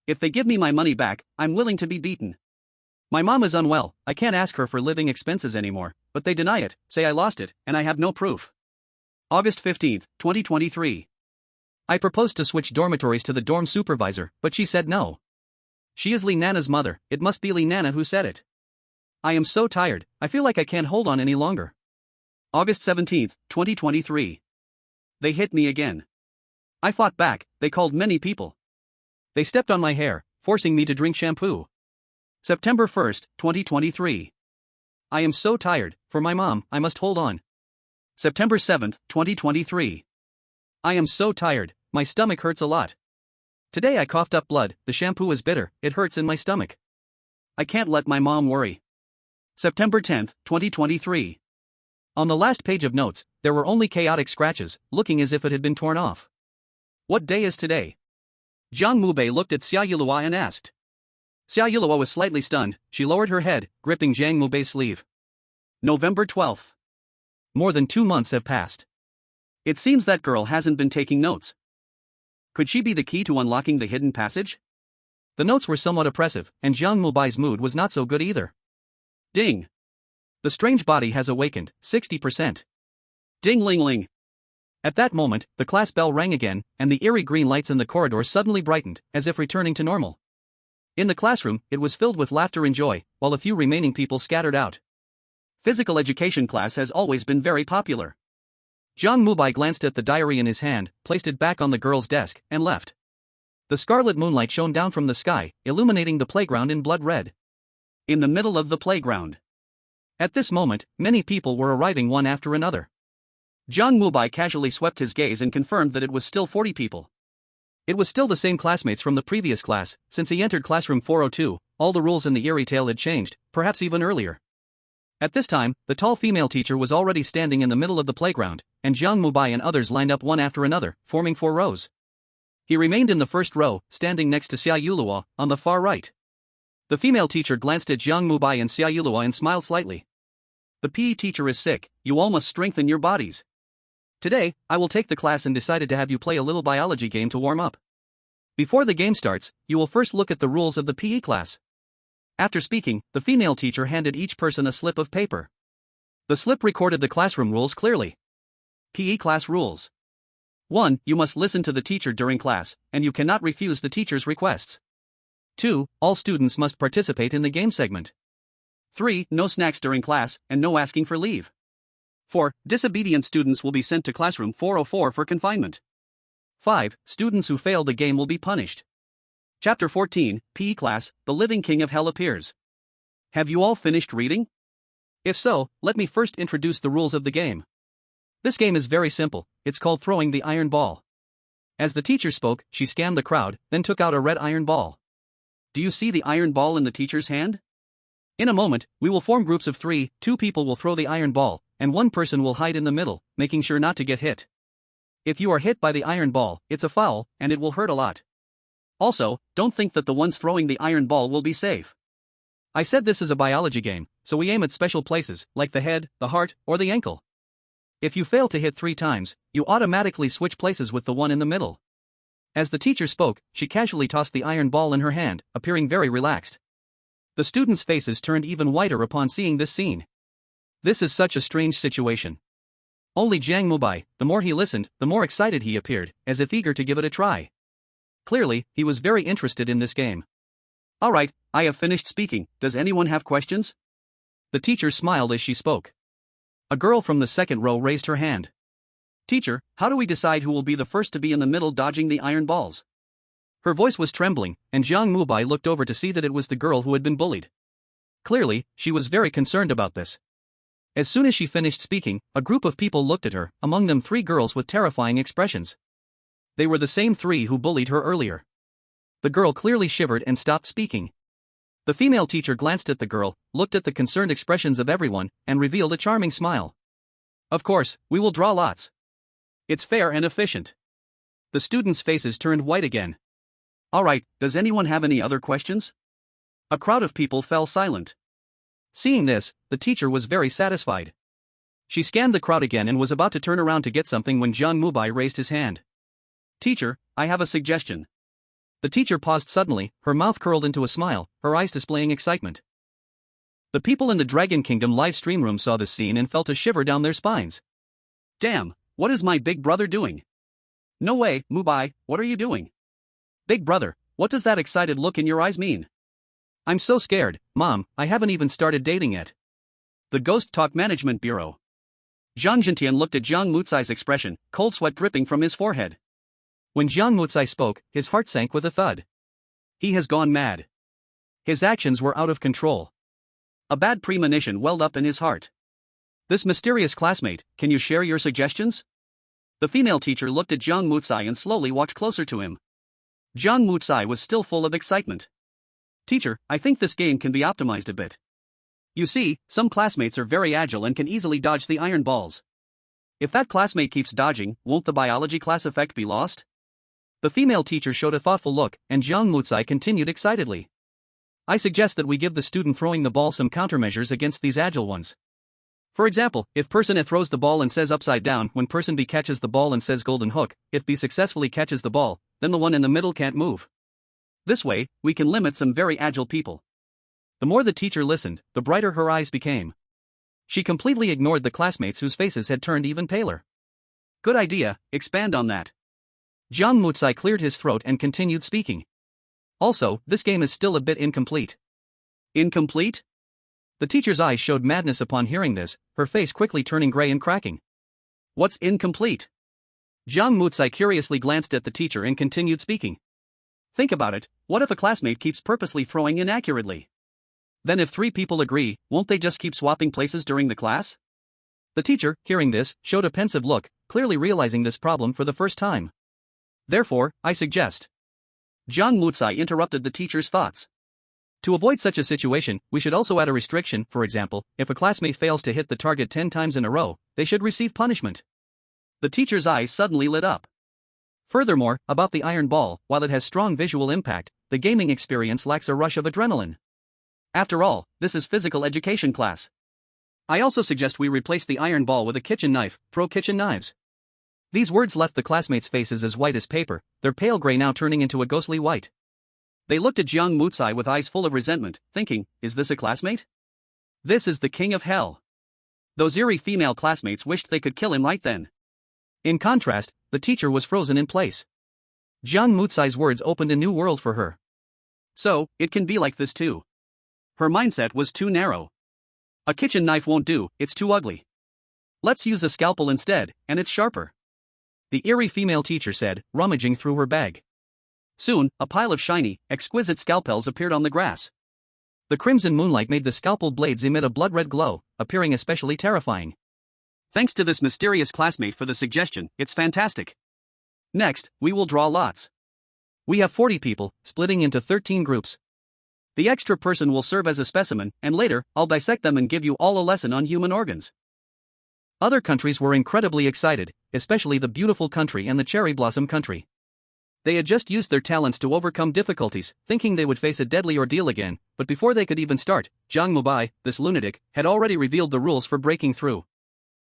If they give me my money back, I'm willing to be beaten. My mom is unwell, I can't ask her for living expenses anymore, but they deny it, say I lost it, and I have no proof. August 15th, 2023. I proposed to switch dormitories to the dorm supervisor, but she said no. She is Li Nana's mother, it must be Li Nana who said it. I am so tired, I feel like I can't hold on any longer. August 17th, 2023. They hit me again. I fought back, they called many people. They stepped on my hair, forcing me to drink shampoo. September 1st, 2023. I am so tired, for my mom, I must hold on. September 7th, 2023. I am so tired, my stomach hurts a lot. Today I coughed up blood, the shampoo is bitter, it hurts in my stomach. I can't let my mom worry. September 10th, 2023. On the last page of notes, there were only chaotic scratches, looking as if it had been torn off. What day is today? Jiang Mubei looked at Xia Yulua and asked. Xia Yulua was slightly stunned, she lowered her head, gripping Jiang Mubei's sleeve. November 12th. More than 2 months have passed. It seems that girl hasn't been taking notes. Could she be the key to unlocking the hidden passage? The notes were somewhat oppressive, and Jiang Mubei's mood was not so good either. Ding! The strange body has awakened, 60%. Ding-ling-ling! At that moment, the class bell rang again, and the eerie green lights in the corridor suddenly brightened, as if returning to normal. In the classroom, it was filled with laughter and joy, while a few remaining people scattered out. Physical education class has always been very popular. Jiang Mubai glanced at the diary in his hand, placed it back on the girl's desk, and left. The scarlet moonlight shone down from the sky, illuminating the playground in blood red. In the middle of the playground. At this moment, many people were arriving one after another. Jiang Mubai casually swept his gaze and confirmed that it was still 40 people. It was still the same classmates from the previous class. Since he entered classroom 402, all the rules in the Eerie tale had changed, perhaps even earlier. At this time, the tall female teacher was already standing in the middle of the playground, and Jiang Mubai and others lined up one after another, forming 4 rows. He remained in the first row, standing next to Xia Yulua, on the far right. The female teacher glanced at Jiang Mubai and Xia Yulua and smiled slightly. The PE teacher is sick, you all must strengthen your bodies. Today, I will take the class and decided to have you play a little biology game to warm up. Before the game starts, you will first look at the rules of the PE class. After speaking, the female teacher handed each person a slip of paper. The slip recorded the classroom rules clearly. PE class rules. 1. You must listen to the teacher during class, and you cannot refuse the teacher's requests. 2. All students must participate in the game segment. 3. No snacks during class, and no asking for leave. 4. Disobedient students will be sent to classroom 404 for confinement. 5. Students who fail the game will be punished. Chapter 14, PE Class, The Living King of Hell Appears. Have you all finished reading? If so, let me first introduce the rules of the game. This game is very simple, it's called throwing the iron ball. As the teacher spoke, she scanned the crowd, then took out a red iron ball. Do you see the iron ball in the teacher's hand? In a moment, we will form groups of 3, 2 people will throw the iron ball, and 1 person will hide in the middle, making sure not to get hit. If you are hit by the iron ball, it's a foul, and it will hurt a lot. Also, don't think that the ones throwing the iron ball will be safe. I said this is a biology game, so we aim at special places, like the head, the heart, or the ankle. If you fail to hit 3 times, you automatically switch places with the one in the middle. As the teacher spoke, she casually tossed the iron ball in her hand, appearing very relaxed. The students' faces turned even whiter upon seeing this scene. This is such a strange situation. Only Jiang Mubai, the more he listened, the more excited he appeared, as if eager to give it a try. Clearly, he was very interested in this game. Alright, I have finished speaking, does anyone have questions? The teacher smiled as she spoke. A girl from the second row raised her hand. Teacher, how do we decide who will be the first to be in the middle dodging the iron balls? Her voice was trembling, and Jiang Mubai looked over to see that it was the girl who had been bullied. Clearly, she was very concerned about this. As soon as she finished speaking, a group of people looked at her, among them 3 girls with terrifying expressions. They were the same 3 who bullied her earlier. The girl clearly shivered and stopped speaking. The female teacher glanced at the girl, looked at the concerned expressions of everyone, and revealed a charming smile. Of course, we will draw lots. It's fair and efficient. The students' faces turned white again. Alright, does anyone have any other questions? A crowd of people fell silent. Seeing this, the teacher was very satisfied. She scanned the crowd again and was about to turn around to get something when Jiang Mubai raised his hand. Teacher, I have a suggestion. The teacher paused suddenly, her mouth curled into a smile, her eyes displaying excitement. The people in the Dragon Kingdom live stream room saw this scene and felt a shiver down their spines. Damn, what is my big brother doing? No way, Mubai, what are you doing? Big brother, what does that excited look in your eyes mean? I'm so scared, Mom, I haven't even started dating yet. The Ghost Talk Management Bureau. Zhang Jintian looked at Jiang Mutsai's expression, cold sweat dripping from his forehead. When Jiang Mutsai spoke, his heart sank with a thud. He has gone mad. His actions were out of control. A bad premonition welled up in his heart. This mysterious classmate, can you share your suggestions? The female teacher looked at Jiang Mutsai and slowly walked closer to him. Jiang Mutsai was still full of excitement. Teacher, I think this game can be optimized a bit. You see, some classmates are very agile and can easily dodge the iron balls. If that classmate keeps dodging, won't the biology class effect be lost? The female teacher showed a thoughtful look, and Jiang Mutsai continued excitedly. I suggest that we give the student throwing the ball some countermeasures against these agile ones. For example, if person A throws the ball and says upside down when person B catches the ball and says golden hook, if B successfully catches the ball, then the one in the middle can't move. This way, we can limit some very agile people. The more the teacher listened, the brighter her eyes became. She completely ignored the classmates whose faces had turned even paler. Good idea, expand on that. Jiang Mutsai cleared his throat and continued speaking. Also, this game is still a bit incomplete. Incomplete? The teacher's eyes showed madness upon hearing this, her face quickly turning gray and cracking. What's incomplete? Jiang Mutsai curiously glanced at the teacher and continued speaking. Think about it, what if a classmate keeps purposely throwing inaccurately? Then if 3 people agree, won't they just keep swapping places during the class? The teacher, hearing this, showed a pensive look, clearly realizing this problem for the first time. Therefore, I suggest. Jiang Mutsai interrupted the teacher's thoughts. To avoid such a situation, we should also add a restriction, for example, if a classmate fails to hit the target 10 times in a row, they should receive punishment. The teacher's eyes suddenly lit up. Furthermore, about the iron ball, while it has strong visual impact, the gaming experience lacks a rush of adrenaline. After all, this is physical education class. I also suggest we replace the iron ball with a kitchen knife, throw kitchen knives. These words left the classmates' faces as white as paper, their pale gray now turning into a ghostly white. They looked at Jiang Mutsai with eyes full of resentment, thinking, is this a classmate? This is the king of hell. Those eerie female classmates wished they could kill him right then. In contrast, the teacher was frozen in place. Jiang Mutsai's words opened a new world for her. So, it can be like this too. Her mindset was too narrow. A kitchen knife won't do, it's too ugly. Let's use a scalpel instead, and it's sharper. The eerie female teacher said, rummaging through her bag. Soon, a pile of shiny, exquisite scalpels appeared on the grass. The crimson moonlight made the scalpel blades emit a blood-red glow, appearing especially terrifying. Thanks to this mysterious classmate for the suggestion, it's fantastic. Next, we will draw lots. We have 40 people, splitting into 13 groups. The extra person will serve as a specimen, and later, I'll dissect them and give you all a lesson on human organs. Other countries were incredibly excited, especially the beautiful country and the cherry blossom country. They had just used their talents to overcome difficulties, thinking they would face a deadly ordeal again, but before they could even start, Jiang Mubai, this lunatic, had already revealed the rules for breaking through.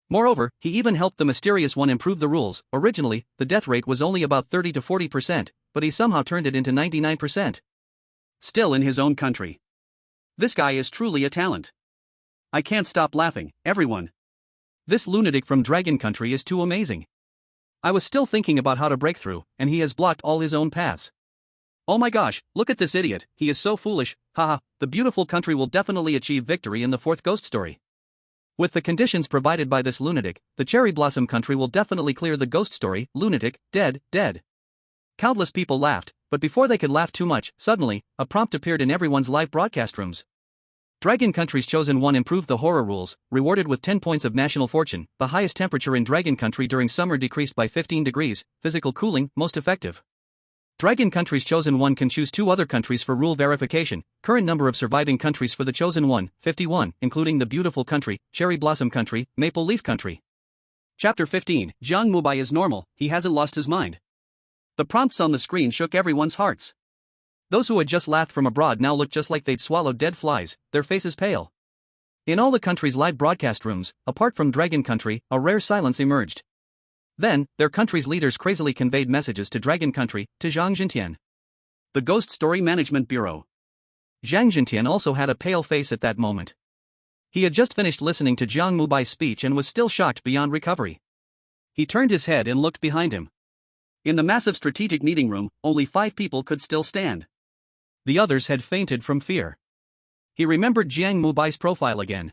Moreover, he even helped the mysterious one improve the rules. Originally, the death rate was only about 30 to 40%, but he somehow turned it into 99%. Still in his own country. This guy is truly a talent. I can't stop laughing, everyone. This lunatic from Dragon Country is too amazing. I was still thinking about how to break through, and he has blocked all his own paths. Oh my gosh, look at this idiot, he is so foolish, haha, the beautiful country will definitely achieve victory in the fourth ghost story. With the conditions provided by this lunatic, the cherry blossom country will definitely clear the ghost story, lunatic, dead, dead. Countless people laughed, but before they could laugh too much, suddenly, a prompt appeared in everyone's live broadcast rooms. Dragon Country's chosen one improved the horror rules, rewarded with 10 points of national fortune, the highest temperature in Dragon Country during summer decreased by 15 degrees, physical cooling, most effective. Dragon Country's chosen one can choose 2 other countries for rule verification, current number of surviving countries for the chosen one, 51, including the beautiful country, cherry blossom country, maple leaf country. Chapter 15, Jiang Mubai is normal, he hasn't lost his mind. The prompts on the screen shook everyone's hearts. Those who had just laughed from abroad now looked just like they'd swallowed dead flies, their faces pale. In all the country's live broadcast rooms, apart from Dragon Country, a rare silence emerged. Then, their country's leaders crazily conveyed messages to Dragon Country, to Zhang Jintian. The Ghost Story Management Bureau. Zhang Jintian also had a pale face at that moment. He had just finished listening to Jiang Mubai's speech and was still shocked beyond recovery. He turned his head and looked behind him. In the massive strategic meeting room, only 5 people could still stand. The others had fainted from fear. He remembered Jiang Mubai's profile again.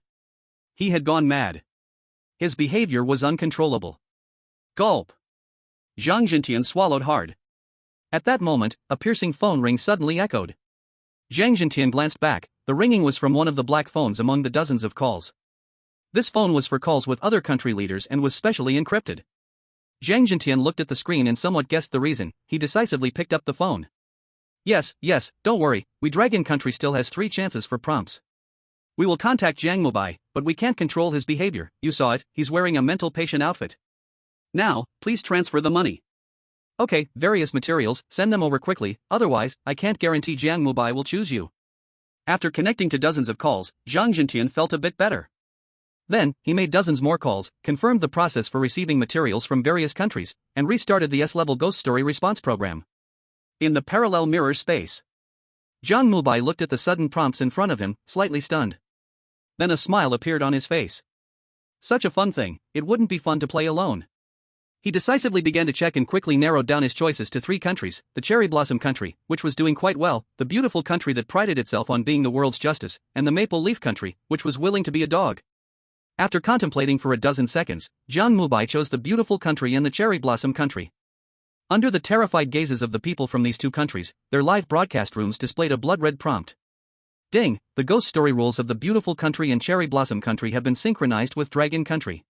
He had gone mad. His behavior was uncontrollable. Gulp. Zhang Jintian swallowed hard. At that moment, a piercing phone ring suddenly echoed. Zhang Jintian glanced back. The ringing was from one of the black phones among the dozens of calls. This phone was for calls with other country leaders and was specially encrypted. Zhang Jintian looked at the screen and somewhat guessed the reason. He decisively picked up the phone. Yes, don't worry, we Dragon Country still has 3 chances for prompts. We will contact Jiang Mubai, but we can't control his behavior, you saw it, he's wearing a mental patient outfit. Now, please transfer the money. Okay, various materials, send them over quickly, otherwise, I can't guarantee Jiang Mubai will choose you. After connecting to dozens of calls, Zhang Jintian felt a bit better. Then, he made dozens more calls, confirmed the process for receiving materials from various countries, and restarted the S-level ghost story response program. In the parallel mirror space, Jiang Mubai looked at the sudden prompts in front of him, slightly stunned. Then a smile appeared on his face. Such a fun thing, it wouldn't be fun to play alone. He decisively began to check and quickly narrowed down his choices to 3 countries, the cherry blossom country, which was doing quite well, the beautiful country that prided itself on being the world's justice, and the maple leaf country, which was willing to be a dog. After contemplating for a dozen seconds, Jiang Mubai chose the beautiful country and the cherry blossom country. Under the terrified gazes of the people from these 2 countries, their live broadcast rooms displayed a blood-red prompt. Ding, the ghost story rules of the beautiful country and cherry blossom country have been synchronized with Dragon Country.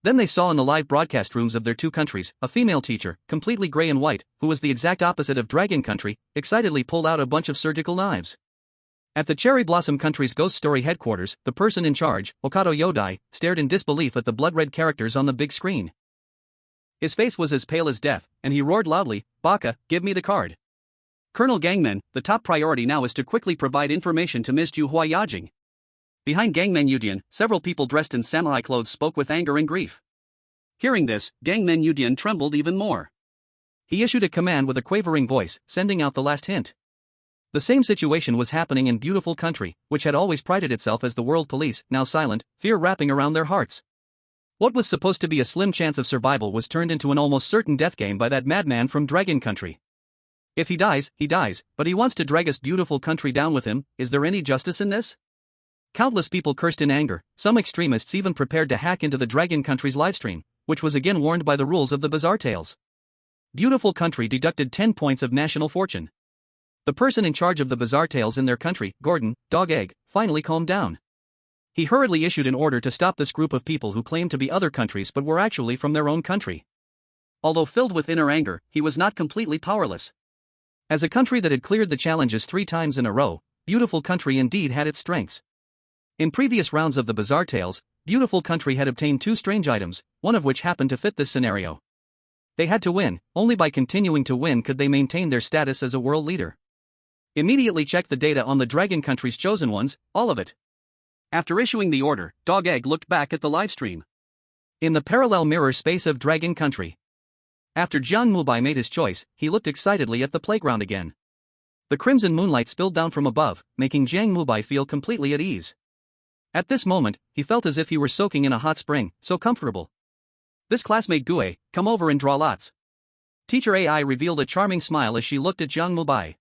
Then they saw in the live broadcast rooms of their 2 countries, a female teacher, completely gray and white, who was the exact opposite of Dragon Country, excitedly pulled out a bunch of surgical knives. At the cherry blossom country's ghost story headquarters, the person in charge, Okado Yodai, stared in disbelief at the blood-red characters on the big screen. His face was as pale as death, and he roared loudly, "Baka, give me the card." Colonel Gangmen, the top priority now is to quickly provide information to Ms. Ju Huayajing. Behind Gangmen Yudian, several people dressed in samurai clothes spoke with anger and grief. Hearing this, Gangmen Yudian trembled even more. He issued a command with a quavering voice, sending out the last hint. The same situation was happening in beautiful country, which had always prided itself as the world police, now silent, fear wrapping around their hearts. What was supposed to be a slim chance of survival was turned into an almost certain death game by that madman from Dragon Country. If he dies, but he wants to drag us beautiful country down with him. Is there any justice in this? Countless people cursed in anger, some extremists even prepared to hack into the Dragon Country's livestream, which was again warned by the rules of the bizarre tales. Beautiful country deducted 10 points of national fortune. The person in charge of the bizarre tales in their country, Gordon, Dog Egg, finally calmed down. He hurriedly issued an order to stop this group of people who claimed to be other countries but were actually from their own country. Although filled with inner anger, he was not completely powerless. As a country that had cleared the challenges 3 times in a row, Beautiful Country indeed had its strengths. In previous rounds of the bizarre tales, Beautiful Country had obtained 2 strange items, one of which happened to fit this scenario. They had to win, only by continuing to win could they maintain their status as a world leader. Immediately check the data on the Dragon Country's chosen ones, all of it. After issuing the order, Dog Egg looked back at the livestream. In the parallel mirror space of Dragon Country. After Jiang Mubai made his choice, he looked excitedly at the playground again. The crimson moonlight spilled down from above, making Jiang Mubai feel completely at ease. At this moment, he felt as if he were soaking in a hot spring, so comfortable. This classmate Gue, come over and draw lots. Teacher AI revealed a charming smile as she looked at Jiang Mubai.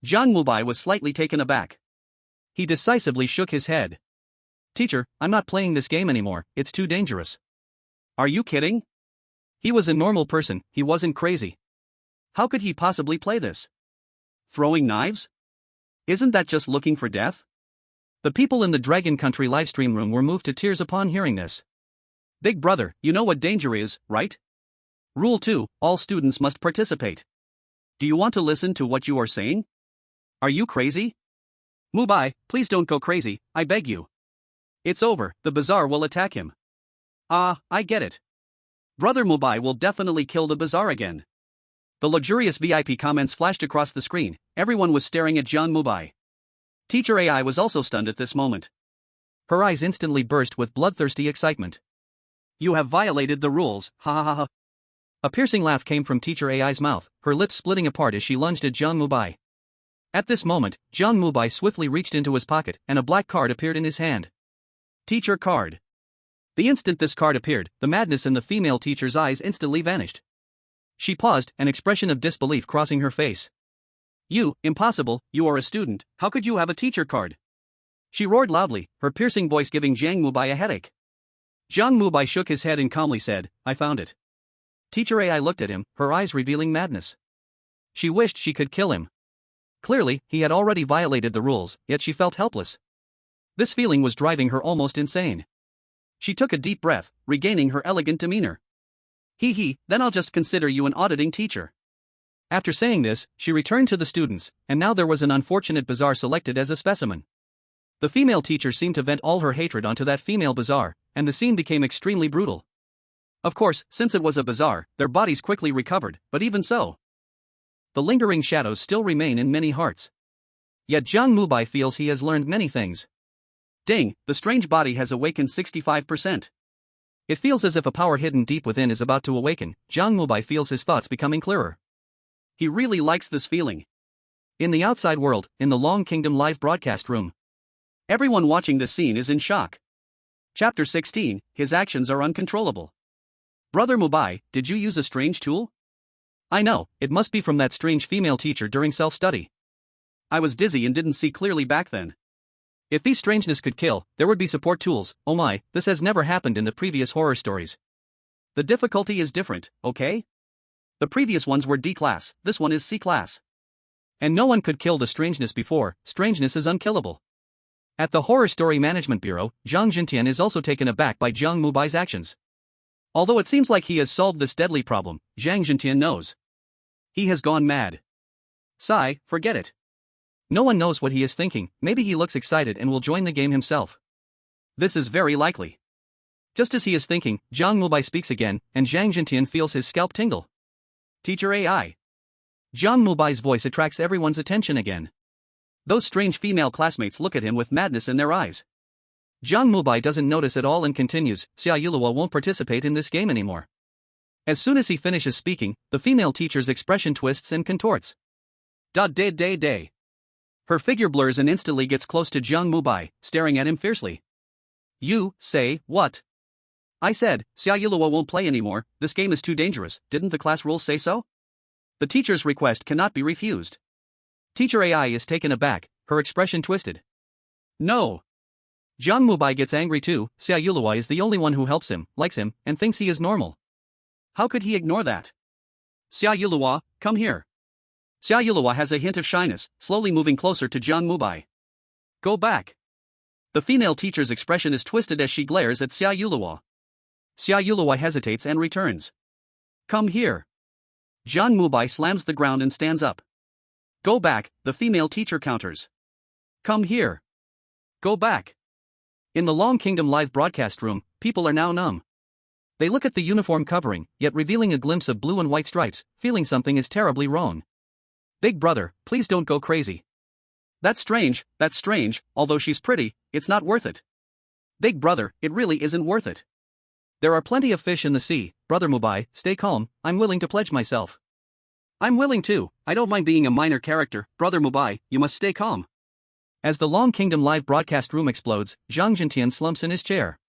Jiang Mubai was slightly taken aback. He decisively shook his head. Teacher, I'm not playing this game anymore, it's too dangerous. Are you kidding? He was a normal person, he wasn't crazy. How could he possibly play this? Throwing knives? Isn't that just looking for death? The people in the Dragon Country livestream room were moved to tears upon hearing this. Big brother, you know what danger is, right? Rule 2, all students must participate. Do you want to listen to what you are saying? Are you crazy? Mubai, please don't go crazy, I beg you. It's over, the bazaar will attack him. Ah, I get it. Brother Mubai will definitely kill the bazaar again. The luxurious VIP comments flashed across the screen, everyone was staring at Jiang Mubai. Teacher AI was also stunned at this moment. Her eyes instantly burst with bloodthirsty excitement. You have violated the rules, ha ha ha ha. A piercing laugh came from Teacher AI's mouth, her lips splitting apart as she lunged at Jiang Mubai. At this moment, Jiang Mubai swiftly reached into his pocket and a black card appeared in his hand. Teacher card. The instant this card appeared, the madness in the female teacher's eyes instantly vanished. She paused, an expression of disbelief crossing her face. You, impossible, you are a student, how could you have a teacher card? She roared loudly, her piercing voice giving Jiang Mubai a headache. Jiang Mubai shook his head and calmly said, I found it. Teacher AI looked at him, her eyes revealing madness. She wished she could kill him. Clearly, he had already violated the rules, yet she felt helpless. This feeling was driving her almost insane. She took a deep breath, regaining her elegant demeanor. Then I'll just consider you an auditing teacher. After saying this, she returned to the students, and now there was an unfortunate bazaar selected as a specimen. The female teacher seemed to vent all her hatred onto that female bazaar, and the scene became extremely brutal. Of course, since it was a bazaar, their bodies quickly recovered, but even so, the lingering shadows still remain in many hearts. Yet Jiang Mubai feels he has learned many things. Ding, the strange body has awakened 65%. It feels as if a power hidden deep within is about to awaken. Jiang Mubai feels his thoughts becoming clearer. He really likes this feeling. In the outside world, in the Long Kingdom live broadcast room, everyone watching this scene is in shock. Chapter 16, his actions are uncontrollable. Brother Mubai, did you use a strange tool? I know, it must be from that strange female teacher during self-study. I was dizzy and didn't see clearly back then. If these strangeness could kill, there would be support tools. Oh my, this has never happened in the previous horror stories. The difficulty is different, okay? The previous ones were D class, this one is C class. And no one could kill the strangeness before, strangeness is unkillable. At the Horror Story Management Bureau, Zhang Jintian is also taken aback by Jiang Mubai's actions. Although it seems like he has solved this deadly problem, Zhang Jintian knows. He has gone mad. Sigh, forget it. No one knows what he is thinking, maybe he looks excited and will join the game himself. This is very likely. Just as he is thinking, Jiang Mubai speaks again, and Zhang Jintian feels his scalp tingle. Teacher AI. Jiang Mubai's voice attracts everyone's attention again. Those strange female classmates look at him with madness in their eyes. Jiang Mubai doesn't notice at all and continues, Xia Yulua won't participate in this game anymore. As soon as he finishes speaking, the female teacher's expression twists and contorts. Day. Her figure blurs and instantly gets close to Jiang Mubai, staring at him fiercely. You, say, what? I said, Xia Yulua won't play anymore, this game is too dangerous, didn't the class rules say so? The teacher's request cannot be refused. Teacher AI is taken aback, her expression twisted. No. Jiang Mubai gets angry too, Xia Yulua is the only one who helps him, likes him, and thinks he is normal. How could he ignore that? Xia Yulua, come here. Xia Yulua has a hint of shyness, slowly moving closer to Jiang Mubai. Go back. The female teacher's expression is twisted as she glares at Xia Yulua. Xia Yulua hesitates and returns. Come here. Jiang Mubai slams the ground and stands up. Go back, the female teacher counters. Come here. Go back. In the Long Kingdom live broadcast room, people are now numb. They look at the uniform covering, yet revealing a glimpse of blue and white stripes, feeling something is terribly wrong. Big brother, please don't go crazy. That's strange, although she's pretty, it's not worth it. Big brother, it really isn't worth it. There are plenty of fish in the sea, brother Mubai, stay calm, I'm willing to pledge myself. I'm willing too, I don't mind being a minor character, brother Mubai, you must stay calm. As the Long Kingdom live broadcast room explodes, Zhang Jintian slumps in his chair.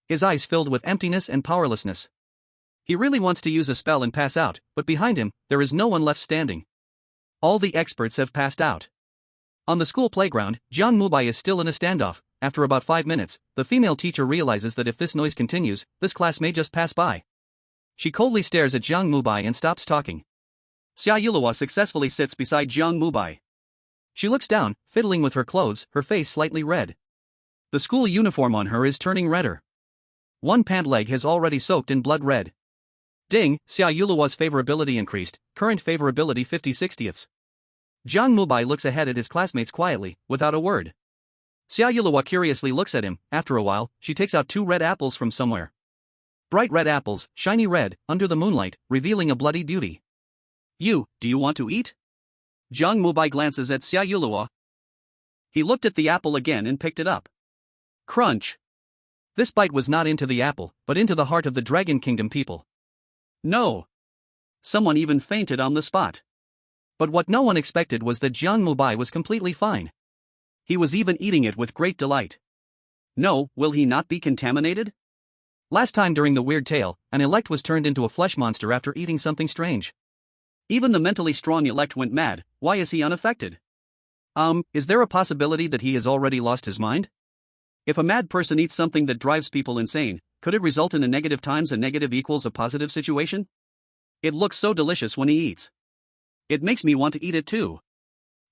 His eyes filled with emptiness and powerlessness. He really wants to use a spell and pass out, but behind him, there is no one left standing. All the experts have passed out. On the school playground, Jiang Mubai is still in a standoff. After about 5 minutes, the female teacher realizes that if this noise continues, this class may just pass by. She coldly stares at Jiang Mubai and stops talking. Xia Yulua successfully sits beside Jiang Mubai. She looks down, fiddling with her clothes, her face slightly red. The school uniform on her is turning redder. One pant leg has already soaked in blood red. Ding, Xia Yulua's favorability increased, current favorability 50/60ths. Jiang Mubai looks ahead at his classmates quietly, without a word. Xia Yulua curiously looks at him. After a while, she takes out 2 red apples from somewhere. Bright red apples, shiny red, under the moonlight, revealing a bloody beauty. Do you want to eat? Jiang Mubai glances at Xia Yulua. He looked at the apple again and picked it up. Crunch. This bite was not into the apple, but into the heart of the Dragon Kingdom people. No. Someone even fainted on the spot. But what no one expected was that Jiang Mubai was completely fine. He was even eating it with great delight. No, will he not be contaminated? Last time during the weird tale, an elect was turned into a flesh monster after eating something strange. Even the mentally strong elect went mad. Why is he unaffected? Is there a possibility that he has already lost his mind? If a mad person eats something that drives people insane, could it result in a negative times a negative equals a positive situation? It looks so delicious when he eats. It makes me want to eat it too.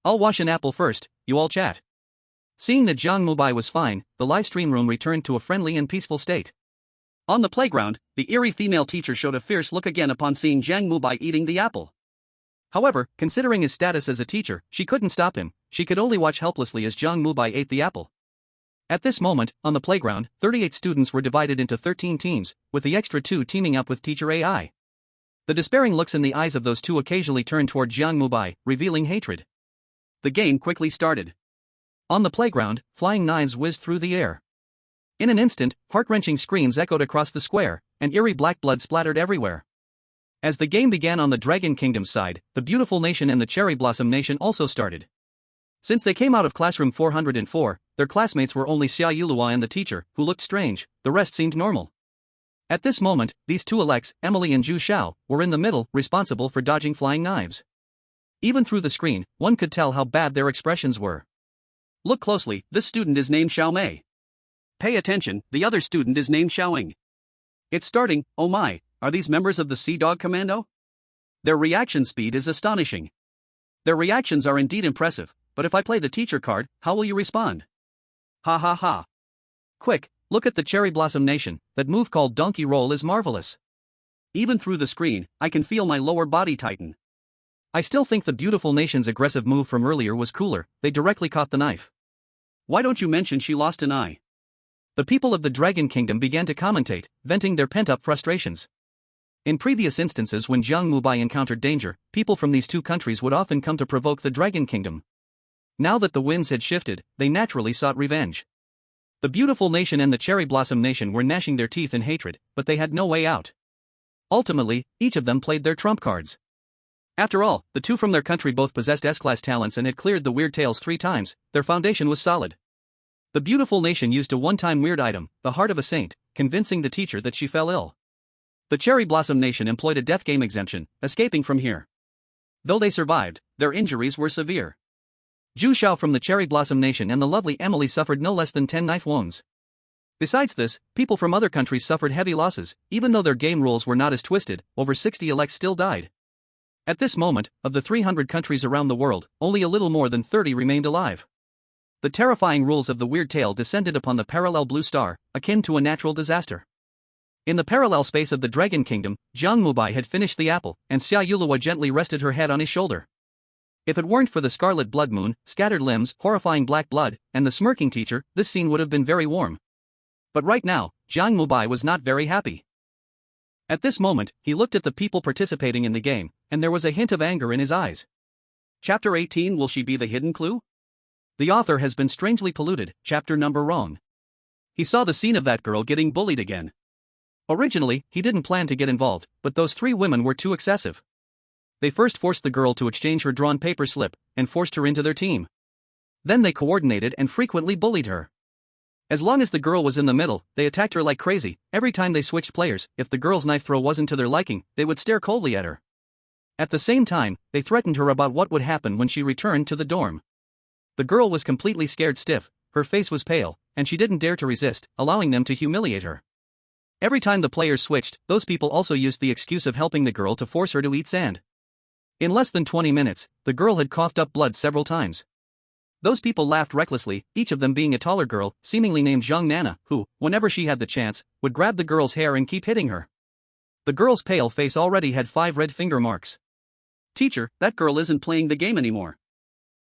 I'll wash an apple first, you all chat. Seeing that Jiang Mubai was fine, the live stream room returned to a friendly and peaceful state. On the playground, the eerie female teacher showed a fierce look again upon seeing Jiang Mubai eating the apple. However, considering his status as a teacher, she couldn't stop him. She could only watch helplessly as Jiang Mubai ate the apple. At this moment, on the playground, 38 students were divided into 13 teams, with the extra 2 teaming up with teacher AI. The despairing looks in the eyes of those 2 occasionally turned toward Jiang Mubai, revealing hatred. The game quickly started. On the playground, flying knives whizzed through the air. In an instant, heart-wrenching screams echoed across the square, and eerie black blood splattered everywhere. As the game began on the Dragon Kingdom's side, the Beautiful Nation and the Cherry Blossom Nation also started. Since they came out of classroom 404, their classmates were only Xia Yulua and the teacher, who looked strange. The rest seemed normal. At this moment, these 2 elects, Emily and Zhu Xiao, were in the middle, responsible for dodging flying knives. Even through the screen, one could tell how bad their expressions were. Look closely, this student is named Xiao Mei. Pay attention, the other student is named Xiaoying. It's starting, oh my, are these members of the Sea Dog Commando? Their reaction speed is astonishing. Their reactions are indeed impressive, but if I play the teacher card, how will you respond? Ha ha ha. Quick, look at the Cherry Blossom Nation, that move called Donkey Roll is marvelous. Even through the screen, I can feel my lower body tighten. I still think the Beautiful Nation's aggressive move from earlier was cooler, they directly caught the knife. Why don't you mention she lost an eye? The people of the Dragon Kingdom began to commentate, venting their pent-up frustrations. In previous instances when Jiang Mubai encountered danger, people from these 2 countries would often come to provoke the Dragon Kingdom. Now that the winds had shifted, they naturally sought revenge. The Beautiful Nation and the Cherry Blossom Nation were gnashing their teeth in hatred, but they had no way out. Ultimately, each of them played their trump cards. After all, the 2 from their country both possessed S-class talents and had cleared the weird tales 3 times, their foundation was solid. The Beautiful Nation used a one-time weird item, the heart of a saint, convincing the teacher that she fell ill. The Cherry Blossom Nation employed a death game exemption, escaping from here. Though they survived, their injuries were severe. Zhu Xiao from the Cherry Blossom Nation and the lovely Emily suffered no less than 10 knife wounds. Besides this, people from other countries suffered heavy losses. Even though their game rules were not as twisted, over 60 elects still died. At this moment, of the 300 countries around the world, only a little more than 30 remained alive. The terrifying rules of the weird tale descended upon the parallel blue star, akin to a natural disaster. In the parallel space of the Dragon Kingdom, Jiang Mubai had finished the apple, and Xia Yuluo gently rested her head on his shoulder. If it weren't for the scarlet blood moon, scattered limbs, horrifying black blood, and the smirking teacher, this scene would have been very warm. But right now, Jiang Mubai was not very happy. At this moment, he looked at the people participating in the game, and there was a hint of anger in his eyes. Chapter 18. Will she be the hidden clue? The author has been strangely polluted, chapter number wrong. He saw the scene of that girl getting bullied again. Originally, he didn't plan to get involved, but those three women were too excessive. They first forced the girl to exchange her drawn paper slip, and forced her into their team. Then they coordinated and frequently bullied her. As long as the girl was in the middle, they attacked her like crazy. Every time they switched players, if the girl's knife throw wasn't to their liking, they would stare coldly at her. At the same time, they threatened her about what would happen when she returned to the dorm. The girl was completely scared stiff, her face was pale, and she didn't dare to resist, allowing them to humiliate her. Every time the players switched, those people also used the excuse of helping the girl to force her to eat sand. In less than 20 minutes, the girl had coughed up blood several times. Those people laughed recklessly, each of them being a taller girl, seemingly named Zhang Nana, who, whenever she had the chance, would grab the girl's hair and keep hitting her. The girl's pale face already had 5 red finger marks. Teacher, that girl isn't playing the game anymore.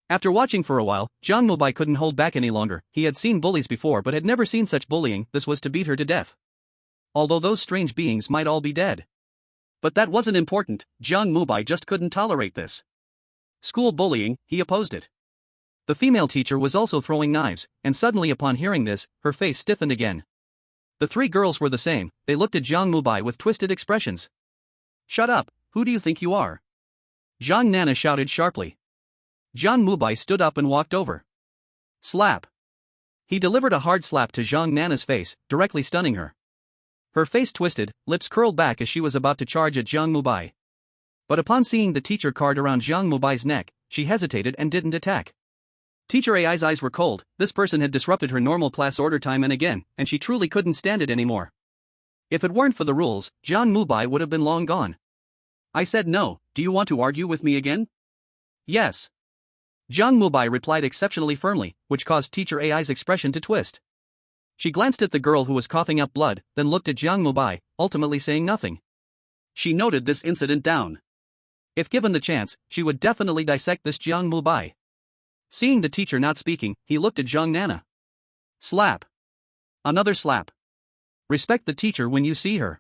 After watching for a while, Jiang Mubai couldn't hold back any longer. He had seen bullies before but had never seen such bullying. This was to beat her to death. Although those strange beings might all be dead. But that wasn't important, Jiang Mubai just couldn't tolerate this. School bullying, he opposed it. The female teacher was also throwing knives, and suddenly upon hearing this, her face stiffened again. The 3 girls were the same. They looked at Jiang Mubai with twisted expressions. Shut up, who do you think you are? Zhang Nana shouted sharply. Jiang Mubai stood up and walked over. Slap. He delivered a hard slap to Zhang Nana's face, directly stunning her. Her face twisted, lips curled back as she was about to charge at Jiang Mubai. But upon seeing the teacher card around Jiang Mubai's neck, she hesitated and didn't attack. Teacher Ai's eyes were cold. This person had disrupted her normal class order time and again, and she truly couldn't stand it anymore. If it weren't for the rules, Jiang Mubai would have been long gone. I said no. Do you want to argue with me again? Yes. Jiang Mubai replied exceptionally firmly, which caused Teacher Ai's expression to twist. She glanced at the girl who was coughing up blood, then looked at Jiang Mubai, ultimately saying nothing. She noted this incident down. If given the chance, she would definitely dissect this Jiang Mubai. Seeing the teacher not speaking, he looked at Zhang Nana. Slap. Another slap. Respect the teacher when you see her.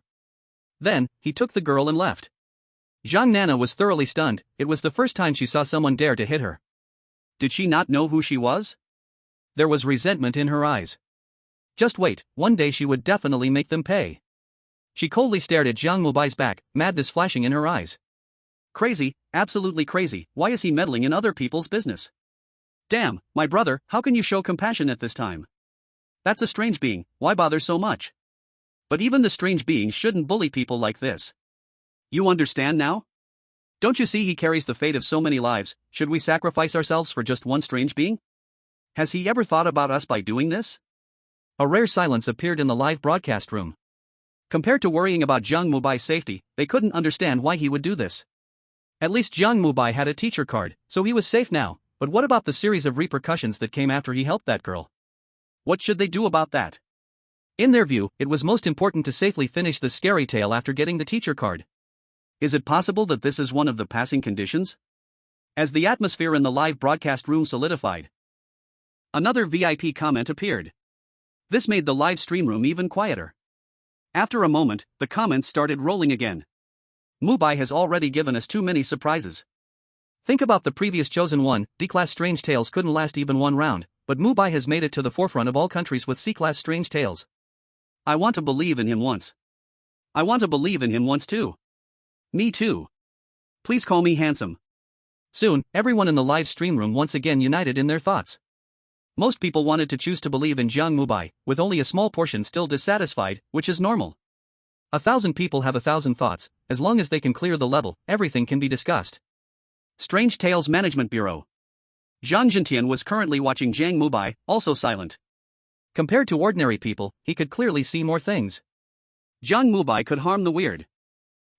Then, he took the girl and left. Zhang Nana was thoroughly stunned. It was the first time she saw someone dare to hit her. Did she not know who she was? There was resentment in her eyes. Just wait, one day she would definitely make them pay. She coldly stared at Jiang Mubai's back, madness flashing in her eyes. Crazy, absolutely crazy. Why is he meddling in other people's business? Damn, my brother, how can you show compassion at this time? That's a strange being, why bother so much? But even the strange beings shouldn't bully people like this. You understand now? Don't you see he carries the fate of so many lives? Should we sacrifice ourselves for just one strange being? Has he ever thought about us by doing this? A rare silence appeared in the live broadcast room. Compared to worrying about Jiang Mubai's safety, they couldn't understand why he would do this. At least Jiang Mubai had a teacher card, so he was safe now, but what about the series of repercussions that came after he helped that girl? What should they do about that? In their view, it was most important to safely finish the scary tale after getting the teacher card. Is it possible that this is one of the passing conditions? As the atmosphere in the live broadcast room solidified, another VIP comment appeared. This made the live stream room even quieter. After a moment, the comments started rolling again. Mubai has already given us too many surprises. Think about the previous chosen one. D-class strange tales couldn't last even one round, but Mubai has made it to the forefront of all countries with C-class strange tales. I want to believe in him once. I want to believe in him once too. Me too. Please call me handsome. Soon, everyone in the live stream room once again united in their thoughts. Most people wanted to choose to believe in Jiang Mubai, with only a small portion still dissatisfied, which is normal. 1,000 people have 1,000 thoughts. As long as they can clear the level, everything can be discussed. Strange Tales Management Bureau. Zhang Jintian was currently watching Jiang Mubai, also silent. Compared to ordinary people, he could clearly see more things. Jiang Mubai could harm the weird.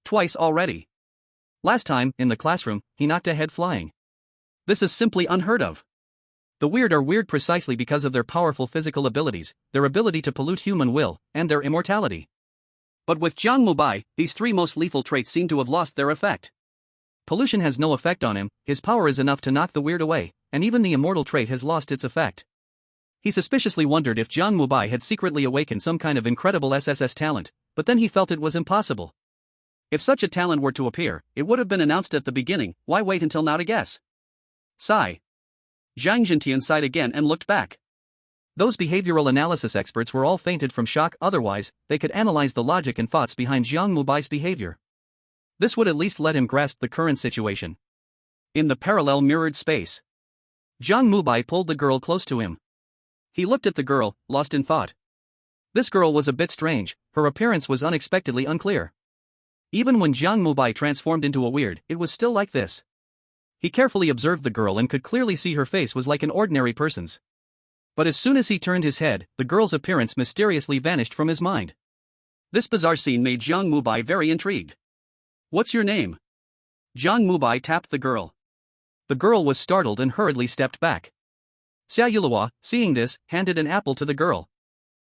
Twice already. Last time, in the classroom, he knocked a head flying. This is simply unheard of. The weird are weird precisely because of their powerful physical abilities, their ability to pollute human will, and their immortality. But with Jiang Mubai, these three most lethal traits seem to have lost their effect. Pollution has no effect on him, his power is enough to knock the weird away, and even the immortal trait has lost its effect. He suspiciously wondered if Jiang Mubai had secretly awakened some kind of incredible SSS talent, but then he felt it was impossible. If such a talent were to appear, it would have been announced at the beginning, why wait until now to guess? Sigh. Zhang Zhentian sighed again and looked back. Those behavioral analysis experts were all fainted from shock, otherwise, they could analyze the logic and thoughts behind Jiang Mubai's behavior. This would at least let him grasp the current situation. In the parallel mirrored space, Jiang Mubai pulled the girl close to him. He looked at the girl, lost in thought. This girl was a bit strange, her appearance was unexpectedly unclear. Even when Jiang Mubai transformed into a weird, it was still like this. He carefully observed the girl and could clearly see her face was like an ordinary person's. But as soon as he turned his head, the girl's appearance mysteriously vanished from his mind. This bizarre scene made Jiang Mubai very intrigued. What's your name? Jiang Mubai tapped the girl. The girl was startled and hurriedly stepped back. Xia Yuluo, seeing this, handed an apple to the girl.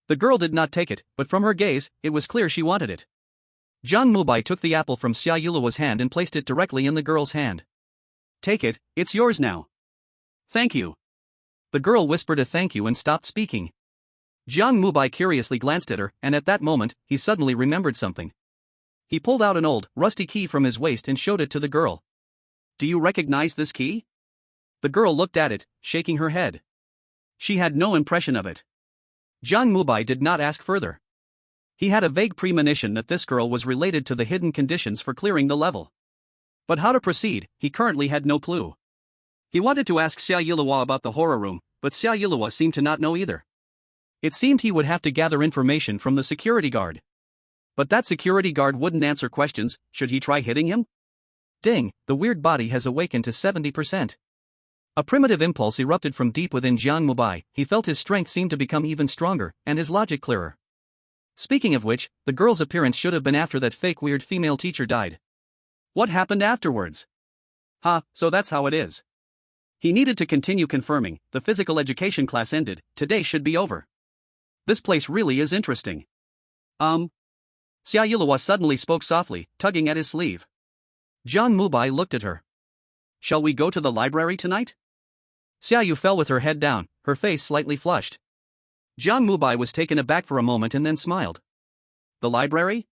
The girl did not take it, but from her gaze, it was clear she wanted it. Jiang Mubai took the apple from Xia Yuluo's hand and placed it directly in the girl's hand. Take it, it's yours now. Thank you. The girl whispered a thank you and stopped speaking. Jiang Mubai curiously glanced at her, and at that moment, he suddenly remembered something. He pulled out an old, rusty key from his waist and showed it to the girl. Do you recognize this key? The girl looked at it, shaking her head. She had no impression of it. Jiang Mubai did not ask further. He had a vague premonition that this girl was related to the hidden conditions for clearing the level. But how to proceed, he currently had no clue. He wanted to ask Xia Yuluo about the horror room, but Xia Yuluo seemed to not know either. It seemed he would have to gather information from the security guard. But that security guard wouldn't answer questions, should he try hitting him? Ding, the weird body has awakened to 70%. A primitive impulse erupted from deep within Jiang Mubai, he felt his strength seemed to become even stronger, and his logic clearer. Speaking of which, the girl's appearance should have been after that fake weird female teacher died. What happened afterwards? So that's how it is. He needed to continue confirming, the physical education class ended, today should be over. This place really is interesting. Xia Yuluo suddenly spoke softly, tugging at his sleeve. Jiang Mubai looked at her. Shall we go to the library tonight? Xia Yu fell with her head down, her face slightly flushed. Jiang Mubai was taken aback for a moment and then smiled. The library?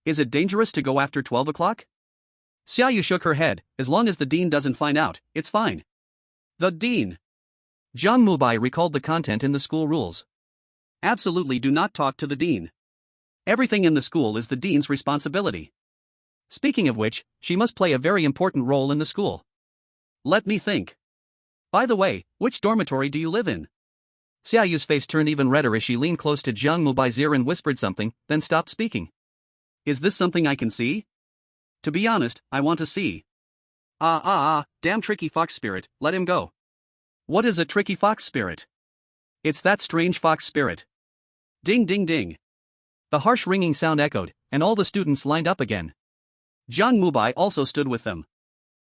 Is it dangerous to go after 12 o'clock? Xia Yu shook her head, as long as the dean doesn't find out, it's fine. The dean. Jiang Mubai recalled the content in the school rules. Absolutely do not talk to the dean. Everything in the school is the dean's responsibility. Speaking of which, she must play a very important role in the school. Let me think. By the way, which dormitory do you live in? Xia Yu's face turned even redder as she leaned close to Jiang Mubai's ear and whispered something, then stopped speaking. Is this something I can see? To be honest, I want to see. Damn tricky fox spirit, let him go. What is a tricky fox spirit? It's that strange fox spirit. Ding ding ding. The harsh ringing sound echoed, and all the students lined up again. Jiang Mubai also stood with them.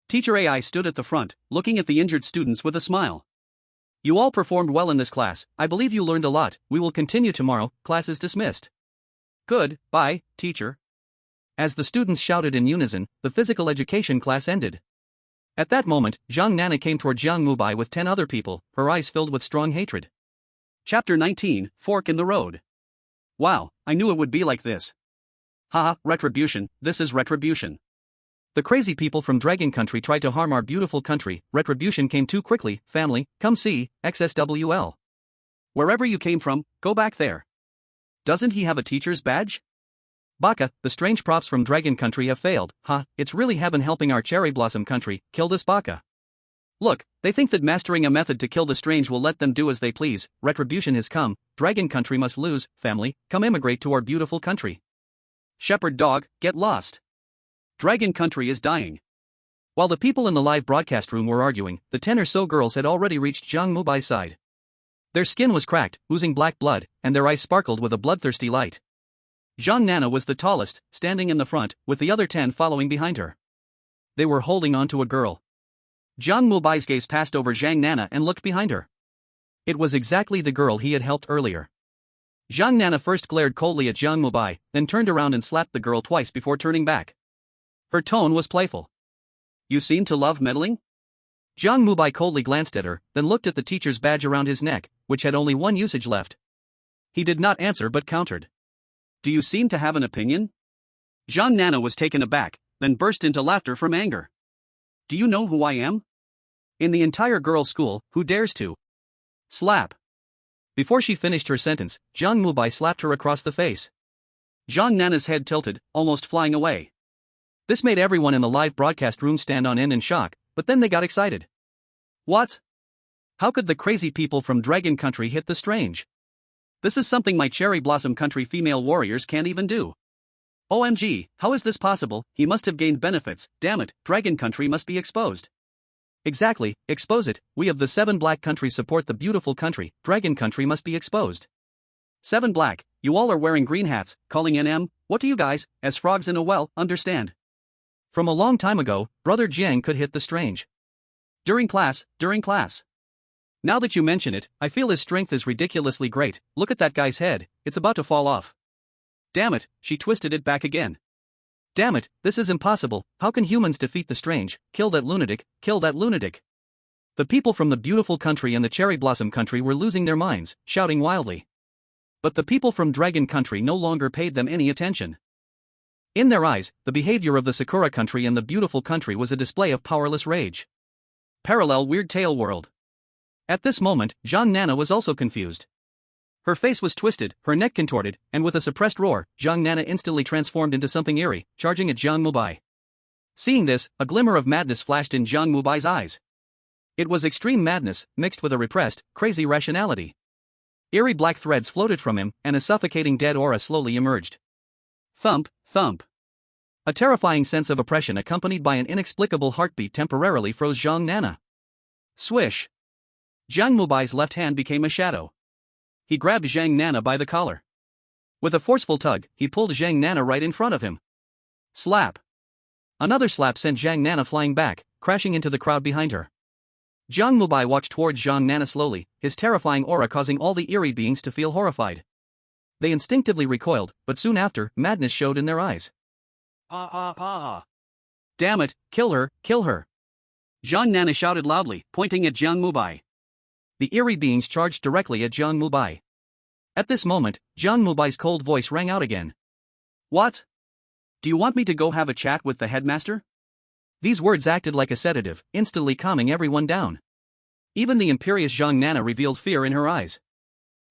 Teacher AI stood at the front, looking at the injured students with a smile. You all performed well in this class, I believe you learned a lot, we will continue tomorrow, class is dismissed. Good, bye, teacher. As the students shouted in unison, the physical education class ended. At that moment, Zhang Nana came toward Jiang Mubai with 10 other people, her eyes filled with strong hatred. Chapter 19, Fork in the Road. Wow, I knew it would be like this. Haha, retribution, this is retribution. The crazy people from Dragon Country tried to harm our beautiful country, retribution came too quickly, family, come see, XSWL. Wherever you came from, go back there. Doesn't he have a teacher's badge? Baka, the strange props from Dragon Country have failed, it's really heaven helping our cherry blossom country, kill this Baka. Look, they think that mastering a method to kill the strange will let them do as they please, retribution has come, Dragon Country must lose, family, come immigrate to our beautiful country. Shepherd dog, get lost. Dragon Country is dying. While the people in the live broadcast room were arguing, the 10 or so girls had already reached Jiang Mubai's side. Their skin was cracked, oozing black blood, and their eyes sparkled with a bloodthirsty light. Zhang Nana was the tallest, standing in the front, with the other 10 following behind her. they were holding on to a girl. Jiang Mubai's gaze passed over Jiang Nana and looked behind her. It was exactly the girl he had helped earlier. Jiang Nana first glared coldly at Jiang Mubai, then turned around and slapped the girl twice before turning back. Her tone was playful. "You seem to love meddling?" Jiang Mubai coldly glanced at her, then looked at the teacher's badge around his neck, which had only one usage left. He did not answer but countered. "Do you seem to have an opinion?" Jiang Nana was taken aback, then burst into laughter from anger. "Do you know who I am? In the entire girls' school, who dares to?" Slap. Before she finished her sentence, Jiang Mubai slapped her across the face. Jiang Nana's head tilted, almost flying away. This made everyone in the live broadcast room stand on end in shock, but then they got excited. What? How could the crazy people from Dragon Country hit the strange? This is something my Cherry Blossom Country female warriors can't even do. OMG, how is this possible? He must have gained benefits. Damn it, Dragon Country must be exposed. Exactly, expose it. We of the 7 Black countries support the beautiful country. Dragon Country must be exposed. 7 Black, you all are wearing green hats, calling NM. What do you guys, as frogs in a well, understand? From a long time ago, Brother Jiang could hit the strange. During class. Now that you mention it, I feel his strength is ridiculously great. Look at that guy's head, it's about to fall off. Damn it, she twisted it back again. Damn it, this is impossible. How can humans defeat the strange? Kill that lunatic, kill that lunatic. The people from the beautiful country and the Cherry Blossom Country were losing their minds, shouting wildly. But the people from Dragon Country no longer paid them any attention. In their eyes, the behavior of the Sakura Country and the beautiful country was a display of powerless rage. Parallel Weird Tale World. At this moment, Jiang Nana was also confused. Her face was twisted, her neck contorted, and with a suppressed roar, Jiang Nana instantly transformed into something eerie, charging at Jiang Mubai. Seeing this, a glimmer of madness flashed in Jiang Mubai's eyes. It was extreme madness, mixed with a repressed, crazy rationality. Eerie black threads floated from him, and a suffocating dead aura slowly emerged. Thump, thump. A terrifying sense of oppression accompanied by an inexplicable heartbeat temporarily froze Jiang Nana. Swish. Jiang Mubai's left hand became a shadow. He grabbed Jiang Nana by the collar. With a forceful tug, he pulled Jiang Nana right in front of him. Slap. Another slap sent Jiang Nana flying back, crashing into the crowd behind her. Jiang Mubai walked towards Jiang Nana slowly, his terrifying aura causing all the eerie beings to feel horrified. They instinctively recoiled, but soon after, madness showed in their eyes. Damn it, kill her, kill her. Jiang Nana shouted loudly, pointing at Jiang Mubai. The eerie beings charged directly at Jiang Mubai. At this moment, Jiang Mubai's cold voice rang out again. What? Do you want me to go have a chat with the headmaster? These words acted like a sedative, instantly calming everyone down. Even the imperious Jiang Nana revealed fear in her eyes.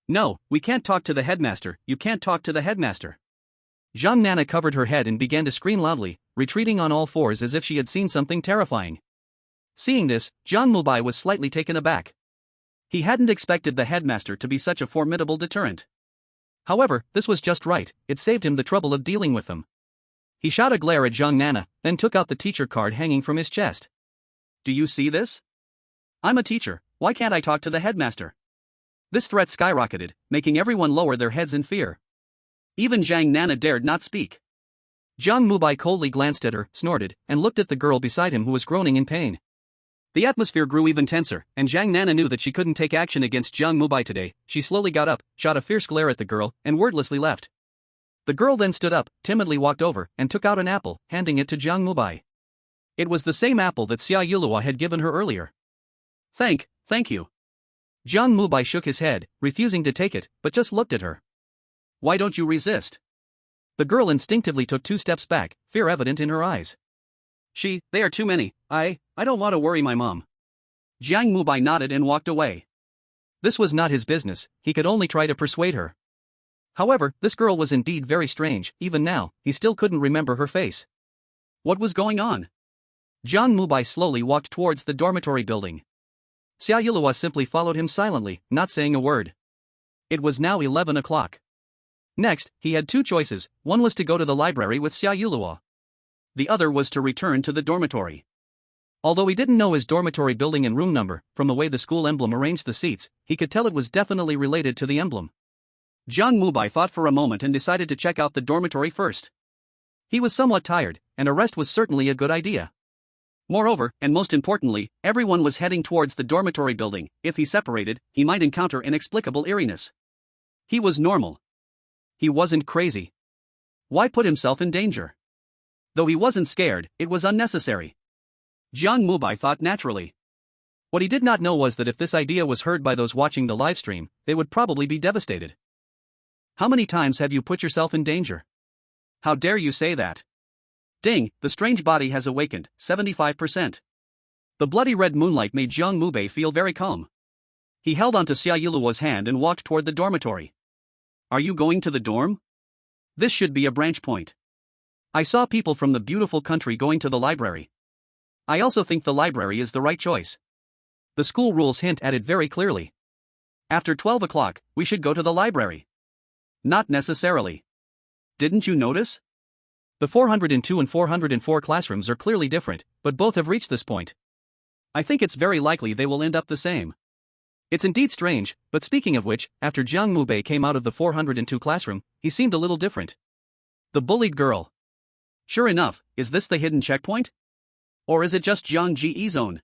No, we can't talk to the headmaster, you can't talk to the headmaster. Jiang Nana covered her head and began to scream loudly, retreating on all fours as if she had seen something terrifying. Seeing this, Jiang Mubai was slightly taken aback. He hadn't expected the headmaster to be such a formidable deterrent. However, this was just right, it saved him the trouble of dealing with them. He shot a glare at Jiang Nana, then took out the teacher card hanging from his chest. Do you see this? I'm a teacher, why can't I talk to the headmaster? This threat skyrocketed, making everyone lower their heads in fear. Even Jiang Nana dared not speak. Jiang Mubai coldly glanced at her, snorted, and looked at the girl beside him who was groaning in pain. The atmosphere grew even tenser, and Jiang Nana knew that she couldn't take action against Jiang Mubai today. She slowly got up, shot a fierce glare at the girl, and wordlessly left. The girl then stood up, timidly walked over, and took out an apple, handing it to Jiang Mubai. It was the same apple that Xia Yulua had given her earlier. Thank you. Jiang Mubai shook his head, refusing to take it, but just looked at her. Why don't you resist? The girl instinctively took 2 steps back, fear evident in her eyes. They are too many. I don't want to worry my mom. Jiang Mubai nodded and walked away. This was not his business, he could only try to persuade her. However, this girl was indeed very strange, even now, he still couldn't remember her face. What was going on? Jiang Mubai slowly walked towards the dormitory building. Xia Yulua simply followed him silently, not saying a word. It was now 11 o'clock. Next, he had 2 choices, one was to go to the library with Xia Yulua. The other was to return to the dormitory. Although he didn't know his dormitory building and room number, from the way the school emblem arranged the seats, he could tell it was definitely related to the emblem. Jiang Mubai thought for a moment and decided to check out the dormitory first. He was somewhat tired, and a rest was certainly a good idea. Moreover, and most importantly, everyone was heading towards the dormitory building. If he separated, he might encounter inexplicable eeriness. He was normal. He wasn't crazy. Why put himself in danger? Though he wasn't scared, it was unnecessary. Jiang Mubai thought naturally. What he did not know was that if this idea was heard by those watching the livestream, they would probably be devastated. How many times have you put yourself in danger? How dare you say that? Ding, the strange body has awakened, 75%. The bloody red moonlight made Jiang Mubai feel very calm. He held onto Xia Yuluo's hand and walked toward the dormitory. Are you going to the dorm? This should be a branch point. I saw people from the beautiful country going to the library. I also think the library is the right choice. The school rules hint at it very clearly. After 12 o'clock, we should go to the library. Not necessarily. Didn't you notice? The 402 and 404 classrooms are clearly different, but both have reached this point. I think it's very likely they will end up the same. It's indeed strange, but speaking of which, after Jiang Mubai came out of the 402 classroom, he seemed a little different. The bullied girl. Sure enough, is this the hidden checkpoint? Or is it just Jiang Ji's zone?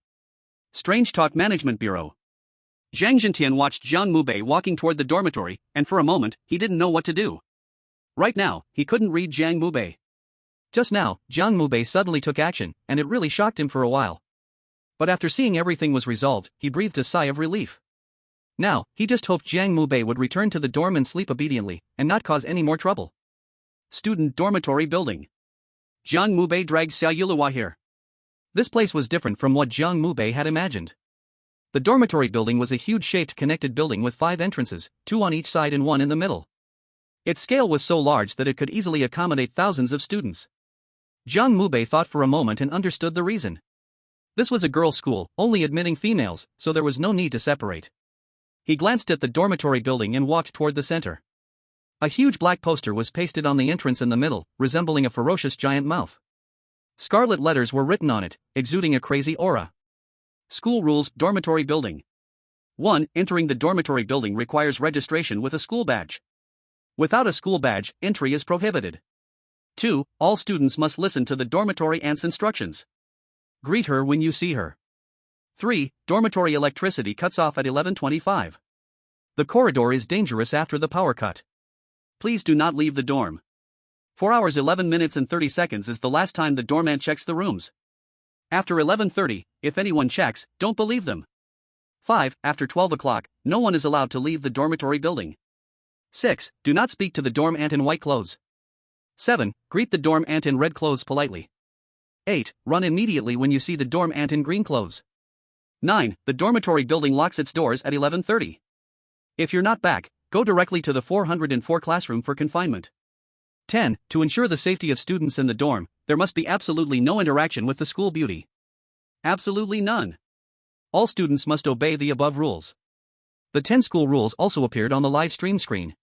Strange Talk Management Bureau. Zhang Zhentian watched Jiang Mubai walking toward the dormitory, and for a moment, he didn't know what to do. Right now, he couldn't read Jiang Mubai. Just now, Jiang Mubai suddenly took action, and it really shocked him for a while. But after seeing everything was resolved, he breathed a sigh of relief. Now, he just hoped Jiang Mubai would return to the dorm and sleep obediently, and not cause any more trouble. Student dormitory building. Jiang Mubai dragged Xia Yuluo here. This place was different from what Jiang Mubai had imagined. The dormitory building was a huge-shaped connected building with 5 entrances, 2 on each side and 1 in the middle. Its scale was so large that it could easily accommodate thousands of students. Jiang Mubai thought for a moment and understood the reason. This was a girls' school, only admitting females, so there was no need to separate. He glanced at the dormitory building and walked toward the center. A huge black poster was pasted on the entrance in the middle, resembling a ferocious giant mouth. Scarlet letters were written on it, exuding a crazy aura. School rules, dormitory building. 1. Entering the dormitory building requires registration with a school badge. Without a school badge, entry is prohibited. 2. All students must listen to the dormitory aunt's instructions. Greet her when you see her. 3. Dormitory electricity cuts off at 11:25. The corridor is dangerous after the power cut. Please do not leave the dorm. 4 hours 11 minutes and 30 seconds is the last time the dorm aunt checks the rooms. After 11:30, if anyone checks, don't believe them. 5. After 12 o'clock, no one is allowed to leave the dormitory building. 6. Do not speak to the dorm aunt in white clothes. 7. Greet the dorm aunt in red clothes politely. 8. Run immediately when you see the dorm aunt in green clothes. 9. The dormitory building locks its doors at 11:30. If you're not back, go directly to the 404 classroom for confinement. 10. To ensure the safety of students in the dorm, there must be absolutely no interaction with the school beauty. Absolutely none. All students must obey the above rules. The 10 school rules also appeared on the live stream screen.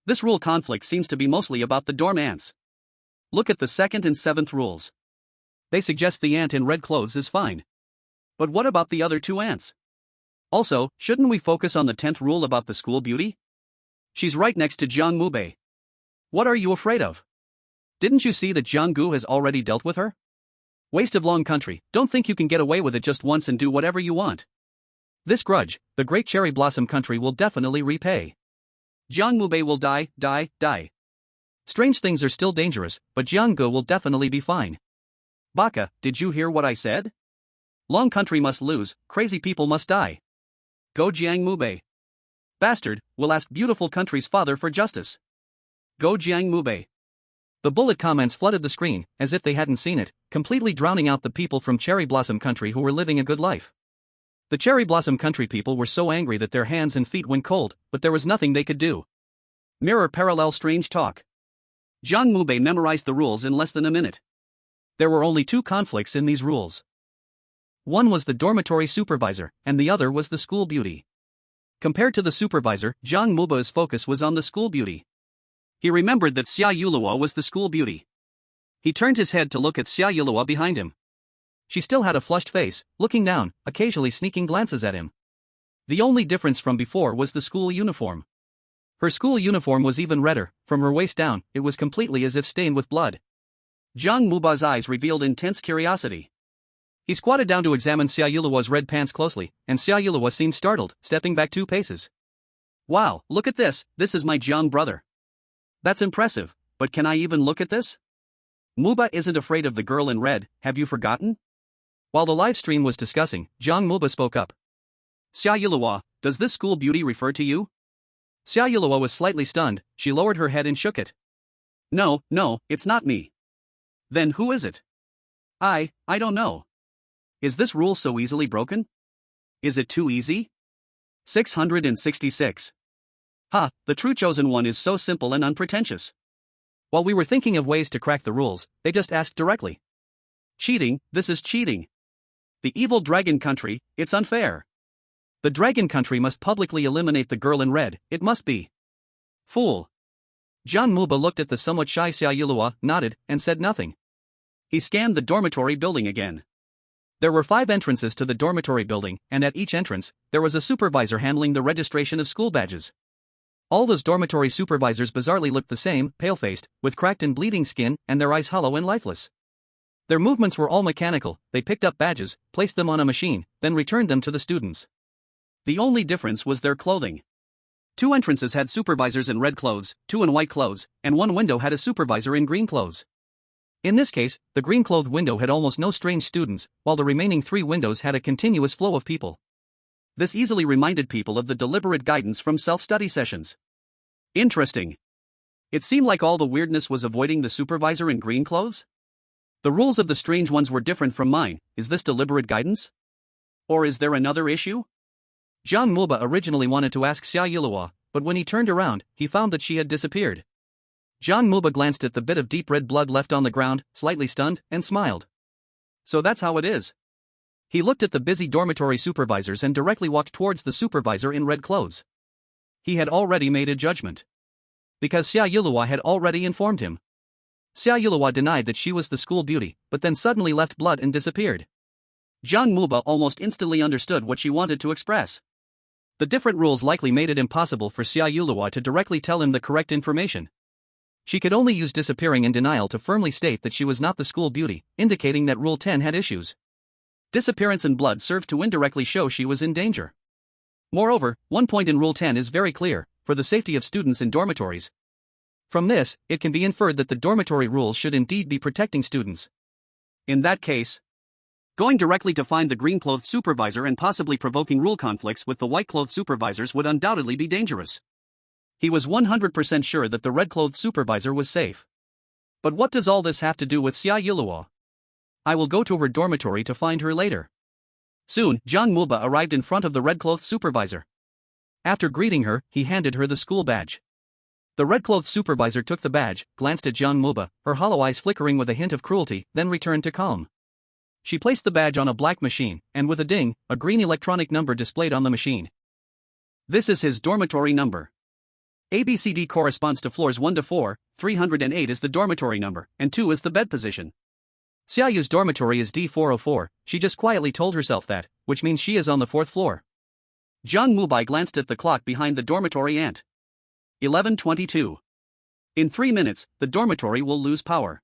This rule conflict seems to be mostly about the dorm ants. Look at the 2nd and 7th rules. They suggest the ant in red clothes is fine. But what about the other 2 ants? Also, shouldn't we focus on the 10th rule about the school beauty? She's right next to Jiang Mubai. What are you afraid of? Didn't you see that Jiang Gu has already dealt with her? Waste of long country, don't think you can get away with it just once and do whatever you want. This grudge, the great cherry blossom country will definitely repay. Jiang Mubai will die. Strange things are still dangerous, but Jiang Gu will definitely be fine. Baka, did you hear what I said? Long country must lose, crazy people must die. Go Jiang Mubai. Bastard, will ask beautiful country's father for justice. Go Jiang Mubai. The bullet comments flooded the screen, as if they hadn't seen it, completely drowning out the people from Cherry Blossom Country who were living a good life. The Cherry Blossom Country people were so angry that their hands and feet went cold, but there was nothing they could do. Mirror parallel strange talk. Jiang Mubai memorized the rules in less than a minute. There were only 2 conflicts in these rules. One was the dormitory supervisor, and the other was the school beauty. Compared to the supervisor, Jiang Mubai's focus was on the school beauty. He remembered that Xia Yuluo was the school beauty. He turned his head to look at Xia Yuluo behind him. She still had a flushed face, looking down, occasionally sneaking glances at him. The only difference from before was the school uniform. Her school uniform was even redder, from her waist down, it was completely as if stained with blood. Jiang Mubai's eyes revealed intense curiosity. He squatted down to examine Xia Yiluo's red pants closely, and Xia Yilua seemed startled, stepping back 2 paces. Wow, look at this is my Jiang brother. That's impressive, but can I even look at this? Mubai isn't afraid of the girl in red, have you forgotten? While the live stream was discussing, Jiang Mubai spoke up. Xia Yilua, does this school beauty refer to you? Xia Yilua was slightly stunned, she lowered her head and shook it. No, it's not me. Then who is it? I don't know. Is this rule so easily broken? Is it too easy? 666. The true chosen one is so simple and unpretentious. While we were thinking of ways to crack the rules, they just asked directly. Cheating, this is cheating. The evil dragon country, it's unfair. The dragon country must publicly eliminate the girl in red, it must be. Fool. Jiang Mubai looked at the somewhat shy Xia Yilua, nodded, and said nothing. He scanned the dormitory building again. There were 5 entrances to the dormitory building, and at each entrance, there was a supervisor handling the registration of school badges. All those dormitory supervisors bizarrely looked the same, pale-faced, with cracked and bleeding skin, and their eyes hollow and lifeless. Their movements were all mechanical, they picked up badges, placed them on a machine, then returned them to the students. The only difference was their clothing. 2 entrances had supervisors in red clothes, 2 in white clothes, and 1 window had a supervisor in green clothes. In this case, the green-clothed window had almost no strange students, while the remaining 3 windows had a continuous flow of people. This easily reminded people of the deliberate guidance from self-study sessions. Interesting. It seemed like all the weirdness was avoiding the supervisor in green clothes? The rules of the strange ones were different from mine, is this deliberate guidance? Or is there another issue? Jiang Mubai originally wanted to ask Xia Yilua, but when he turned around, he found that she had disappeared. Jiang Mubai glanced at the bit of deep red blood left on the ground, slightly stunned, and smiled. So that's how it is. He looked at the busy dormitory supervisors and directly walked towards the supervisor in red clothes. He had already made a judgment. Because Xia Yilua had already informed him. Xia Yilua denied that she was the school beauty, but then suddenly left blood and disappeared. Jiang Mubai almost instantly understood what she wanted to express. The different rules likely made it impossible for Xia Yilua to directly tell him the correct information. She could only use disappearing and denial to firmly state that she was not the school beauty, indicating that Rule 10 had issues. Disappearance and blood served to indirectly show she was in danger. Moreover, one point in Rule 10 is very clear, for the safety of students in dormitories. From this, it can be inferred that the dormitory rules should indeed be protecting students. In that case, going directly to find the green-clothed supervisor and possibly provoking rule conflicts with the white-clothed supervisors would undoubtedly be dangerous. He was 100% sure that the red-clothed supervisor was safe. But what does all this have to do with Xia Yilua? I will go to her dormitory to find her later. Soon, Jiang Mubai arrived in front of the red-clothed supervisor. After greeting her, he handed her the school badge. The red-clothed supervisor took the badge, glanced at Jiang Mubai, her hollow eyes flickering with a hint of cruelty, then returned to calm. She placed the badge on a black machine, and with a ding, a green electronic number displayed on the machine. This is his dormitory number. ABCD corresponds to floors 1 to 4, 308 is the dormitory number, and 2 is the bed position. Xia Yu's dormitory is D404, she just quietly told herself that, which means she is on the 4th floor. Jiang Mubai glanced at the clock behind the dormitory ant. 11:22. In 3 minutes, the dormitory will lose power.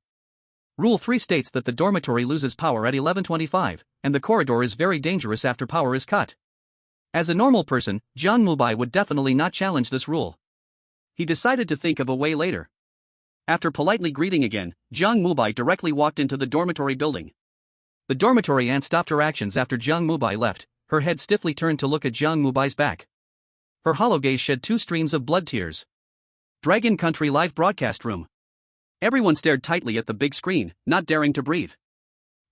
Rule 3 states that the dormitory loses power at 11:25, and the corridor is very dangerous after power is cut. As a normal person, Jiang Mubai would definitely not challenge this rule. He decided to think of a way later. After politely greeting again, Jiang Mubai directly walked into the dormitory building. The dormitory ant stopped her actions after Jiang Mubai left, her head stiffly turned to look at Jiang Mubai's back. Her hollow gaze shed 2 streams of blood tears. Dragon Country live broadcast room. Everyone stared tightly at the big screen, not daring to breathe.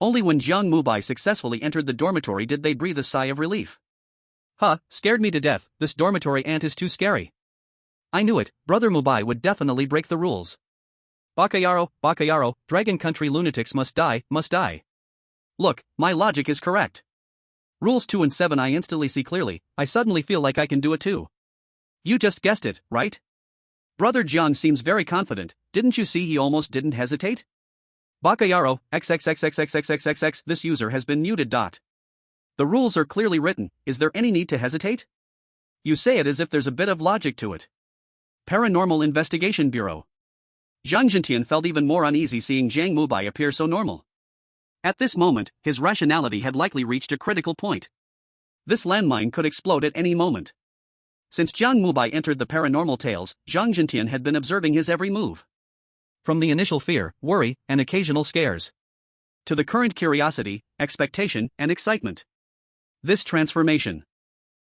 Only when Jiang Mubai successfully entered the dormitory did they breathe a sigh of relief. Scared me to death, this dormitory ant is too scary. I knew it, Brother Mubai would definitely break the rules. Bakayaro, Dragon Country lunatics must die, must die. Look, my logic is correct. Rules 2 and 7 I instantly see clearly, I suddenly feel like I can do it too. You just guessed it, right? Brother Jiang seems very confident, didn't you see he almost didn't hesitate? Bakayaro, xxxxxxxxxx, this user has been muted. The rules are clearly written, is there any need to hesitate? You say it as if there's a bit of logic to it. Paranormal Investigation Bureau. Zhang Jintian felt even more uneasy seeing Jiang Mubai appear so normal. At this moment, his rationality had likely reached a critical point. This landmine could explode at any moment. Since Jiang Mubai entered the paranormal tales, Zhang Jintian had been observing his every move. From the initial fear, worry, and occasional scares, to the current curiosity, expectation, and excitement. This transformation.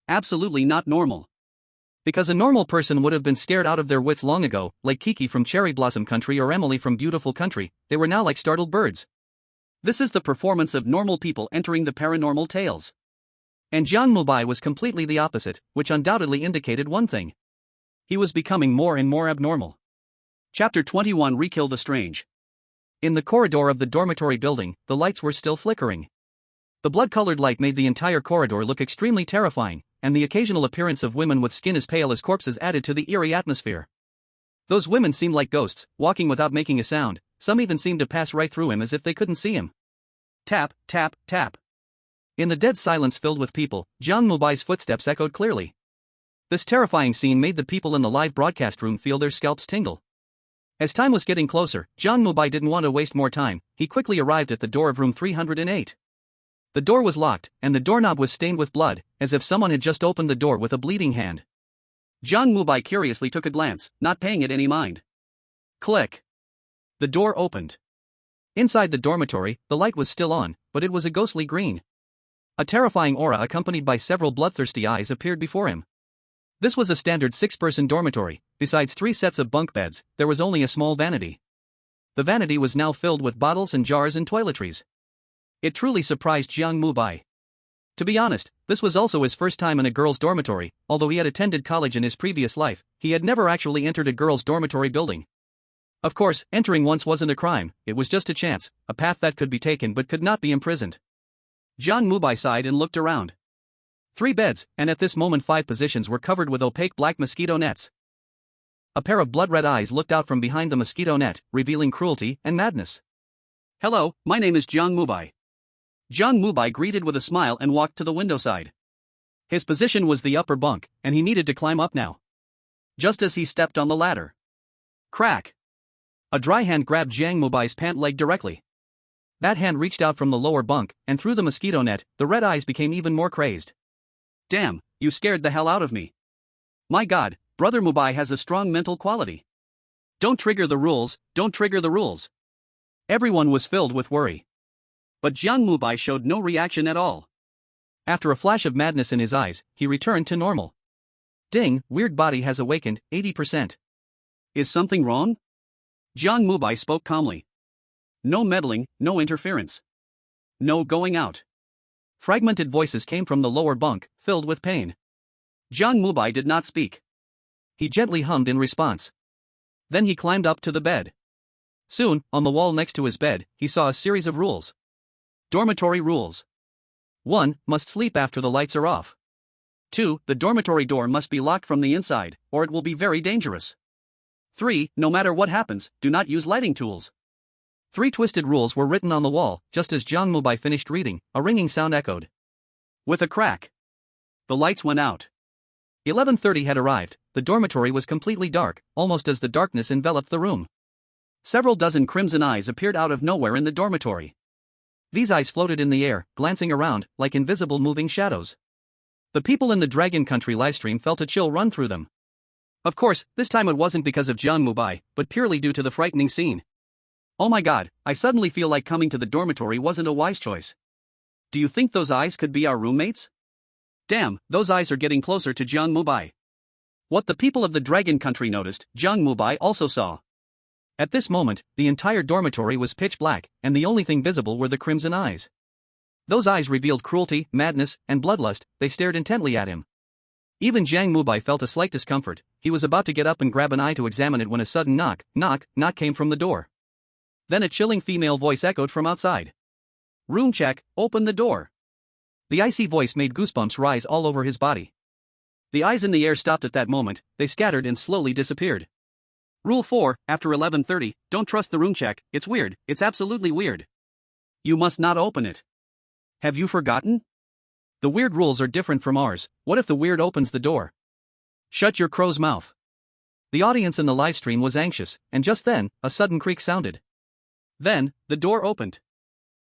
Absolutely not normal. Because a normal person would have been scared out of their wits long ago, like Kiki from Cherry Blossom Country or Emily from Beautiful Country, they were now like startled birds. This is the performance of normal people entering the paranormal tales. And Jiang Mubai was completely the opposite, which undoubtedly indicated one thing. He was becoming more and more abnormal. Chapter 21 Rekill the Strange. In the corridor of the dormitory building, the lights were still flickering. The blood-colored light made the entire corridor look extremely terrifying, and the occasional appearance of women with skin as pale as corpses added to the eerie atmosphere. Those women seemed like ghosts, walking without making a sound. Some even seemed to pass right through him as if they couldn't see him. Tap, tap, tap. In the dead silence filled with people, Jiang Mubai's footsteps echoed clearly. This terrifying scene made the people in the live broadcast room feel their scalps tingle. As time was getting closer, Jiang Mubai didn't want to waste more time. He quickly arrived at the door of room 308. The door was locked, and the doorknob was stained with blood, as if someone had just opened the door with a bleeding hand. Jiang Mubai curiously took a glance, not paying it any mind. Click. The door opened. Inside the dormitory, the light was still on, but it was a ghostly green. A terrifying aura accompanied by several bloodthirsty eyes appeared before him. This was a standard 6-person dormitory. Besides 3 sets of bunk beds, there was only a small vanity. The vanity was now filled with bottles and jars and toiletries. It truly surprised Jiang Mubai. To be honest, this was also his first time in a girls' dormitory. Although he had attended college in his previous life, he had never actually entered a girls' dormitory building. Of course, entering once wasn't a crime, it was just a chance, a path that could be taken but could not be imprisoned. Jiang Mubai sighed and looked around. 3 beds, and at this moment 5 positions were covered with opaque black mosquito nets. A pair of blood-red eyes looked out from behind the mosquito net, revealing cruelty and madness. Hello, my name is Jiang Mubai. Jiang Mubai greeted with a smile and walked to the window side. His position was the upper bunk, and he needed to climb up now. Just as he stepped on the ladder. Crack! A dry hand grabbed Jiang Mubai's pant leg directly. That hand reached out from the lower bunk, and through the mosquito net, the red eyes became even more crazed. Damn, you scared the hell out of me. My god, Brother Mubai has a strong mental quality. Don't trigger the rules, don't trigger the rules. Everyone was filled with worry. But Jiang Mubai showed no reaction at all. After a flash of madness in his eyes, he returned to normal. Ding, weird body has awakened, 80%. Is something wrong? Jiang Mubai spoke calmly. No meddling, no interference. No going out. Fragmented voices came from the lower bunk, filled with pain. Jiang Mubai did not speak. He gently hummed in response. Then he climbed up to the bed. Soon, on the wall next to his bed, he saw a series of rules. Dormitory rules. 1. Must sleep after the lights are off. 2. The dormitory door must be locked from the inside, or it will be very dangerous. 3. No matter what happens, do not use lighting tools. 3 twisted rules were written on the wall. Just as Jiang Mubai finished reading, a ringing sound echoed. With a crack, the lights went out. 11:30 had arrived. The dormitory was completely dark, almost as the darkness enveloped the room. Several dozen crimson eyes appeared out of nowhere in the dormitory. These eyes floated in the air, glancing around, like invisible moving shadows. The people in the Dragon Country livestream felt a chill run through them. Of course, this time it wasn't because of Jiang Mubai, but purely due to the frightening scene. Oh my god, I suddenly feel like coming to the dormitory wasn't a wise choice. Do you think those eyes could be our roommates? Damn, those eyes are getting closer to Jiang Mubai. What the people of the Dragon Country noticed, Jiang Mubai also saw. At this moment, the entire dormitory was pitch black, and the only thing visible were the crimson eyes. Those eyes revealed cruelty, madness, and bloodlust. They stared intently at him. Even Jiang Mubai felt a slight discomfort. He was about to get up and grab an eye to examine it when a sudden knock came from the door. Then a chilling female voice echoed from outside. Room check, open the door. The icy voice made goosebumps rise all over his body. The eyes in the air stopped at that moment. They scattered and slowly disappeared. Rule 4, after 11:30, don't trust the room check. It's weird, it's absolutely weird. You must not open it. Have you forgotten? The weird rules are different from ours. What if the weird opens the door? Shut your crow's mouth. The audience in the livestream was anxious, and just then, a sudden creak sounded. Then, the door opened.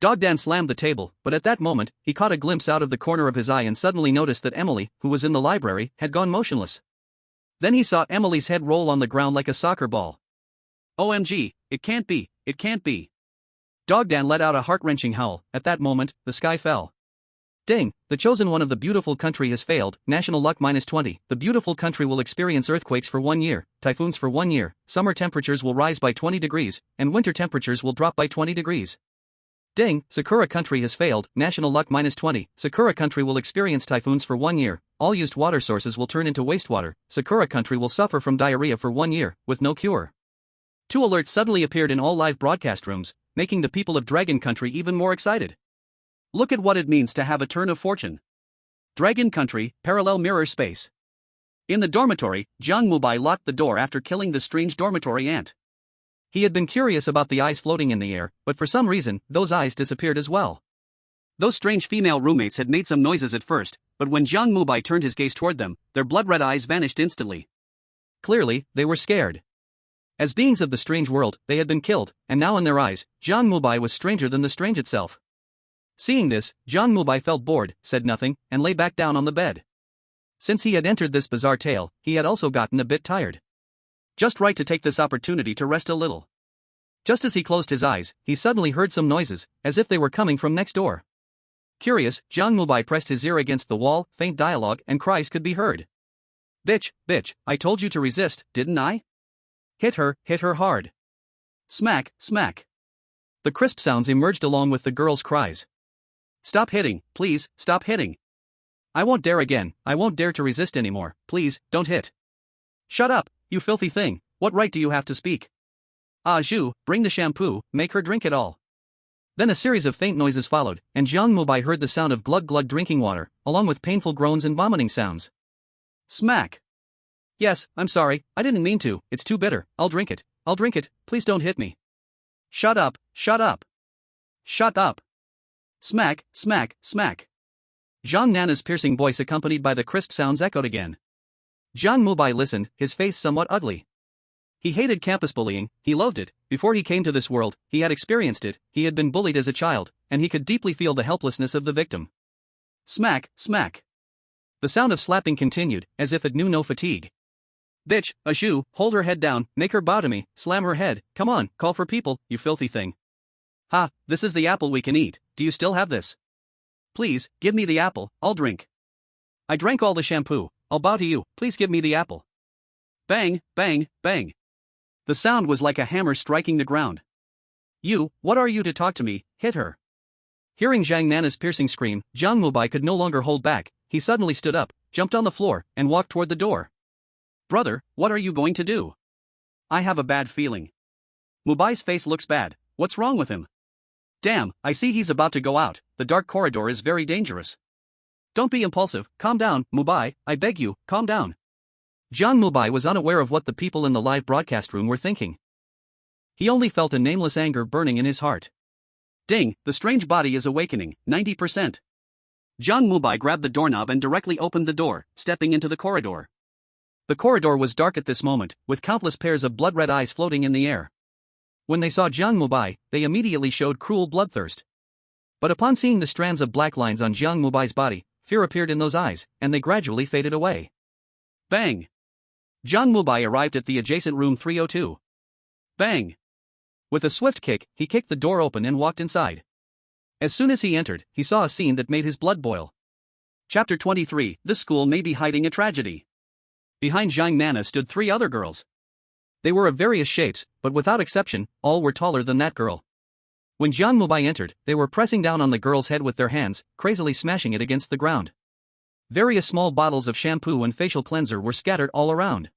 Dogdan slammed the table, but at that moment, he caught a glimpse out of the corner of his eye and suddenly noticed that Emily, who was in the library, had gone motionless. Then he saw Emily's head roll on the ground like a soccer ball. OMG, it can't be, it can't be. Dogdan let out a heart-wrenching howl. At that moment, the sky fell. Dang, the chosen one of the beautiful country has failed. National luck -20. The beautiful country will experience earthquakes for 1 year, typhoons for 1 year, summer temperatures will rise by 20 degrees, and winter temperatures will drop by 20 degrees. Dang, Sakura country has failed. National luck -20. Sakura country will experience typhoons for 1 year, all used water sources will turn into wastewater. Sakura country will suffer from diarrhea for 1 year, with no cure. 2 alerts suddenly appeared in all live broadcast rooms, making the people of Dragon Country even more excited. Look at what it means to have a turn of fortune. Dragon Country, parallel mirror space. In the dormitory, Jiang Mubai locked the door after killing the strange dormitory ant. He had been curious about the eyes floating in the air, but for some reason, those eyes disappeared as well. Those strange female roommates had made some noises at first, but when Jiang Mubai turned his gaze toward them, their blood-red eyes vanished instantly. Clearly, they were scared. As beings of the strange world, they had been killed, and now in their eyes, Jiang Mubai was stranger than the strange itself. Seeing this, Jiang Mubai felt bored, said nothing, and lay back down on the bed. Since he had entered this bizarre tale, he had also gotten a bit tired. Just right to take this opportunity to rest a little. Just as he closed his eyes, he suddenly heard some noises, as if they were coming from next door. Curious, Jiang Mubai pressed his ear against the wall, faint dialogue and cries could be heard. Bitch, I told you to resist, didn't I? Hit her hard. Smack, smack. The crisp sounds emerged along with the girl's cries. Stop hitting, please, stop hitting. I won't dare again, I won't dare to resist anymore, please, don't hit. Shut up, you filthy thing, what right do you have to speak? Ah Zhu, bring the shampoo, make her drink it all. Then a series of faint noises followed, and Jiang Mubai heard the sound of glug-glug drinking water, along with painful groans and vomiting sounds. Smack. Yes, I'm sorry, I didn't mean to, it's too bitter, I'll drink it, please don't hit me. Shut up, shut up. Shut up. Smack, smack, smack. Jiang Nana's piercing voice accompanied by the crisp sounds echoed again. Jiang Mubai listened, his face somewhat ugly. He hated campus bullying, he loathed it. Before he came to this world, he had experienced it, he had been bullied as a child, and he could deeply feel the helplessness of the victim. Smack, smack. The sound of slapping continued, as if it knew no fatigue. Bitch, Ashu, hold her head down, make her bow to me, slam her head, come on, call for people, you filthy thing. Ha, this is the apple we can eat, do you still have this? Please, give me the apple, I'll drink. I drank all the shampoo, I'll bow to you, please give me the apple. Bang, bang, bang. The sound was like a hammer striking the ground. You, what are you to talk to me, hit her. Hearing Jiang Nana's piercing scream, Jiang Mubai could no longer hold back, he suddenly stood up, jumped on the floor, and walked toward the door. Brother, what are you going to do? I have a bad feeling. Mubai's face looks bad, what's wrong with him? Damn, I see he's about to go out, the dark corridor is very dangerous. Don't be impulsive, calm down, Mubai, I beg you, calm down. Jiang Mubai was unaware of what the people in the live broadcast room were thinking. He only felt a nameless anger burning in his heart. Ding, the strange body is awakening, 90%. Jiang Mubai grabbed the doorknob and directly opened the door, stepping into the corridor. The corridor was dark at this moment, with countless pairs of blood-red eyes floating in the air. When they saw Jiang Mubai, they immediately showed cruel bloodthirst. But upon seeing the strands of black lines on Jiang Mubai's body, fear appeared in those eyes, and they gradually faded away. Bang! Jiang Mubai arrived at the adjacent room 302. Bang! With a swift kick, he kicked the door open and walked inside. As soon as he entered, he saw a scene that made his blood boil. Chapter 23, This school may be hiding a tragedy. Behind Jiang Nana stood 3 other girls. They were of various shapes, but without exception, all were taller than that girl. When Jiang Mubai entered, they were pressing down on the girl's head with their hands, crazily smashing it against the ground. Various small bottles of shampoo and facial cleanser were scattered all around.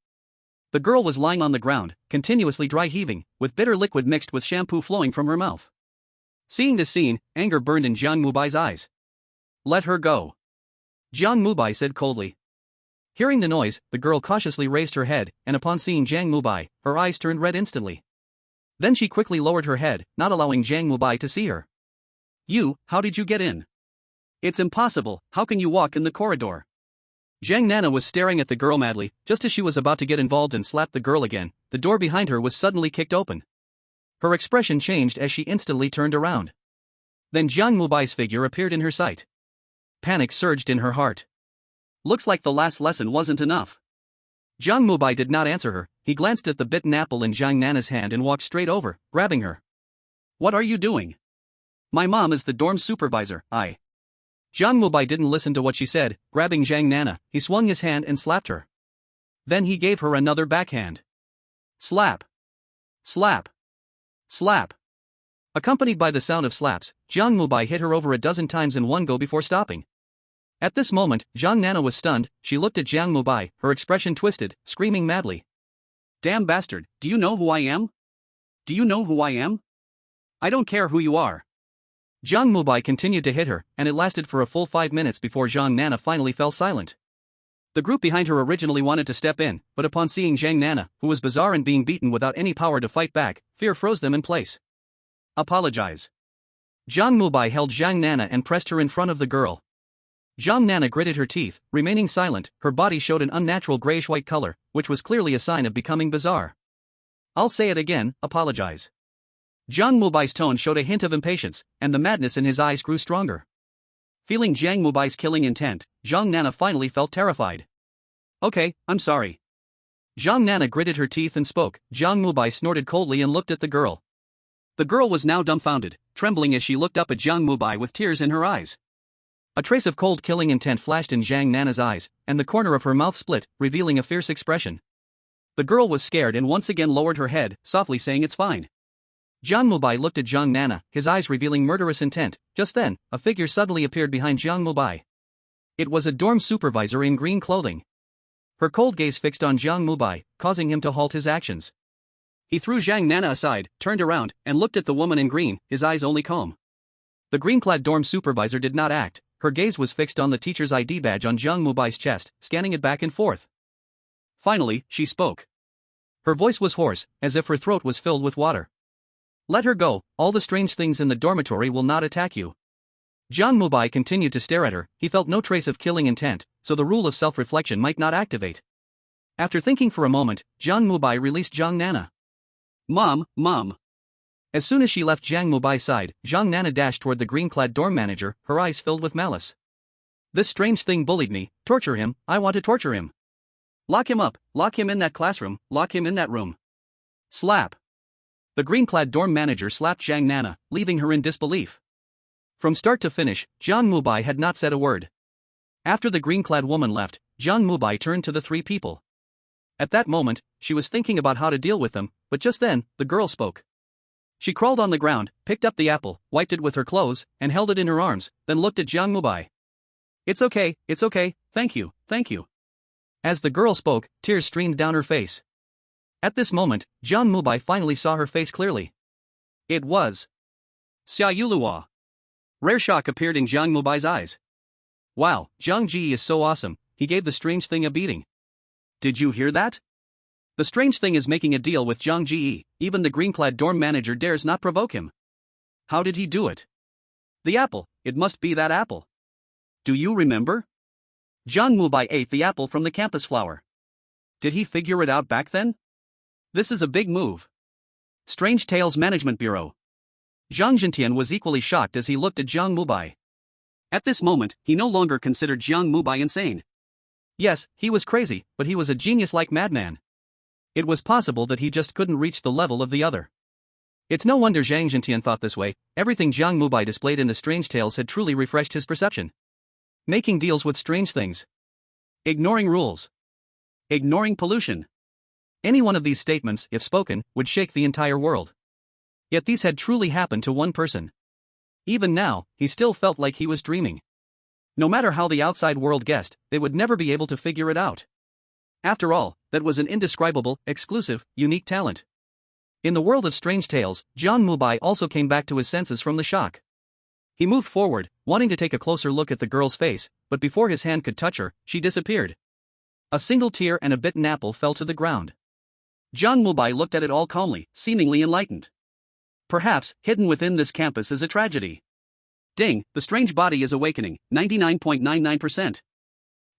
The girl was lying on the ground, continuously dry heaving, with bitter liquid mixed with shampoo flowing from her mouth. Seeing this scene, anger burned in Jiang Mubai's eyes. Let her go. Jiang Mubai said coldly. Hearing the noise, the girl cautiously raised her head, and upon seeing Jiang Mubai, her eyes turned red instantly. Then she quickly lowered her head, not allowing Jiang Mubai to see her. You, how did you get in? It's impossible, how can you walk in the corridor? Jiang Nana was staring at the girl madly. Just as she was about to get involved and slap the girl again, the door behind her was suddenly kicked open. Her expression changed as she instantly turned around. Then Jiang Mubai's figure appeared in her sight. Panic surged in her heart. Looks like the last lesson wasn't enough. Jiang Mubai did not answer her, he glanced at the bitten apple in Jiang Nana's hand and walked straight over, grabbing her. What are you doing? My mom is the dorm supervisor, Jiang Mubai didn't listen to what she said. Grabbing Jiang Nana, he swung his hand and slapped her. Then he gave her another backhand. Slap. Slap. Slap. Accompanied by the sound of slaps, Jiang Mubai hit her over a dozen times in one go before stopping. At this moment, Jiang Nana was stunned. She looked at Jiang Mubai, her expression twisted, screaming madly. Damn bastard, do you know who I am? Do you know who I am? I don't care who you are. Jiang Mubai continued to hit her, and it lasted for a full 5 minutes before Jiang Nana finally fell silent. The group behind her originally wanted to step in, but upon seeing Jiang Nana, who was bizarre and being beaten without any power to fight back, fear froze them in place. Apologize. Jiang Mubai held Jiang Nana and pressed her in front of the girl. Jiang Nana gritted her teeth, remaining silent. Her body showed an unnatural grayish-white color, which was clearly a sign of becoming bizarre. I'll say it again, apologize. Jiang Mubai's tone showed a hint of impatience, and the madness in his eyes grew stronger. Feeling Jiang Mubai's killing intent, Jiang Nana finally felt terrified. Okay, I'm sorry. Jiang Nana gritted her teeth and spoke. Jiang Mubai snorted coldly and looked at the girl. The girl was now dumbfounded, trembling as she looked up at Jiang Mubai with tears in her eyes. A trace of cold killing intent flashed in Jiang Nana's eyes, and the corner of her mouth split, revealing a fierce expression. The girl was scared and once again lowered her head, softly saying it's fine. Jiang Mubai looked at Jiang Nana, his eyes revealing murderous intent. Just then, a figure suddenly appeared behind Jiang Mubai. It was a dorm supervisor in green clothing. Her cold gaze fixed on Jiang Mubai, causing him to halt his actions. He threw Jiang Nana aside, turned around, and looked at the woman in green, his eyes only calm. The green-clad dorm supervisor did not act. Her gaze was fixed on the teacher's ID badge on Jiang Mubai's chest, scanning it back and forth. Finally, she spoke. Her voice was hoarse, as if her throat was filled with water. Let her go, all the strange things in the dormitory will not attack you. Jiang Mubai continued to stare at her. He felt no trace of killing intent, so the rule of self-reflection might not activate. After thinking for a moment, Jiang Mubai released Jiang Nana. Mom. As soon as she left Jiang Mubai's side, Jiang Nana dashed toward the green-clad dorm manager, her eyes filled with malice. This strange thing bullied me. Torture him, I want to torture him. Lock him up, lock him in that classroom, lock him in that room. Slap. The green-clad dorm manager slapped Jiang Nana, leaving her in disbelief. From start to finish, Jiang Mubai had not said a word. After the green-clad woman left, Jiang Mubai turned to the three people. At that moment, she was thinking about how to deal with them, but just then, the girl spoke. She crawled on the ground, picked up the apple, wiped it with her clothes, and held it in her arms, then looked at Jiang Mubai. It's okay, thank you. As the girl spoke, tears streamed down her face. At this moment, Jiang Mubai finally saw her face clearly. It was Xia Yuluo. Rare shock appeared in Jiang Mubai's eyes. Wow, Jiang Ji is so awesome, he gave the strange thing a beating. Did you hear that? The strange thing is making a deal with Jiang Ji. Even the green-clad dorm manager dares not provoke him. How did he do it? The apple, it must be that apple. Do you remember? Jiang Mubai ate the apple from the campus flower. Did he figure it out back then? This is a big move. Strange Tales Management Bureau. Zhang Jintian was equally shocked as he looked at Jiang Mubai. At this moment, he no longer considered Jiang Mubai insane. Yes, he was crazy, but he was a genius-like madman. It was possible that he just couldn't reach the level of the other. It's no wonder Zhang Jintian thought this way. Everything Jiang Mubai displayed in the strange tales had truly refreshed his perception. Making deals with strange things. Ignoring rules. Ignoring pollution. Any one of these statements, if spoken, would shake the entire world. Yet these had truly happened to one person. Even now, he still felt like he was dreaming. No matter how the outside world guessed, they would never be able to figure it out. After all, that was an indescribable, exclusive, unique talent. In the world of strange tales, Jiang Mubai also came back to his senses from the shock. He moved forward, wanting to take a closer look at the girl's face, but before his hand could touch her, she disappeared. A single tear and a bitten apple fell to the ground. Jiang Mubai looked at it all calmly, seemingly enlightened. Perhaps, hidden within this campus is a tragedy. Ding, the strange body is awakening, 99.99%.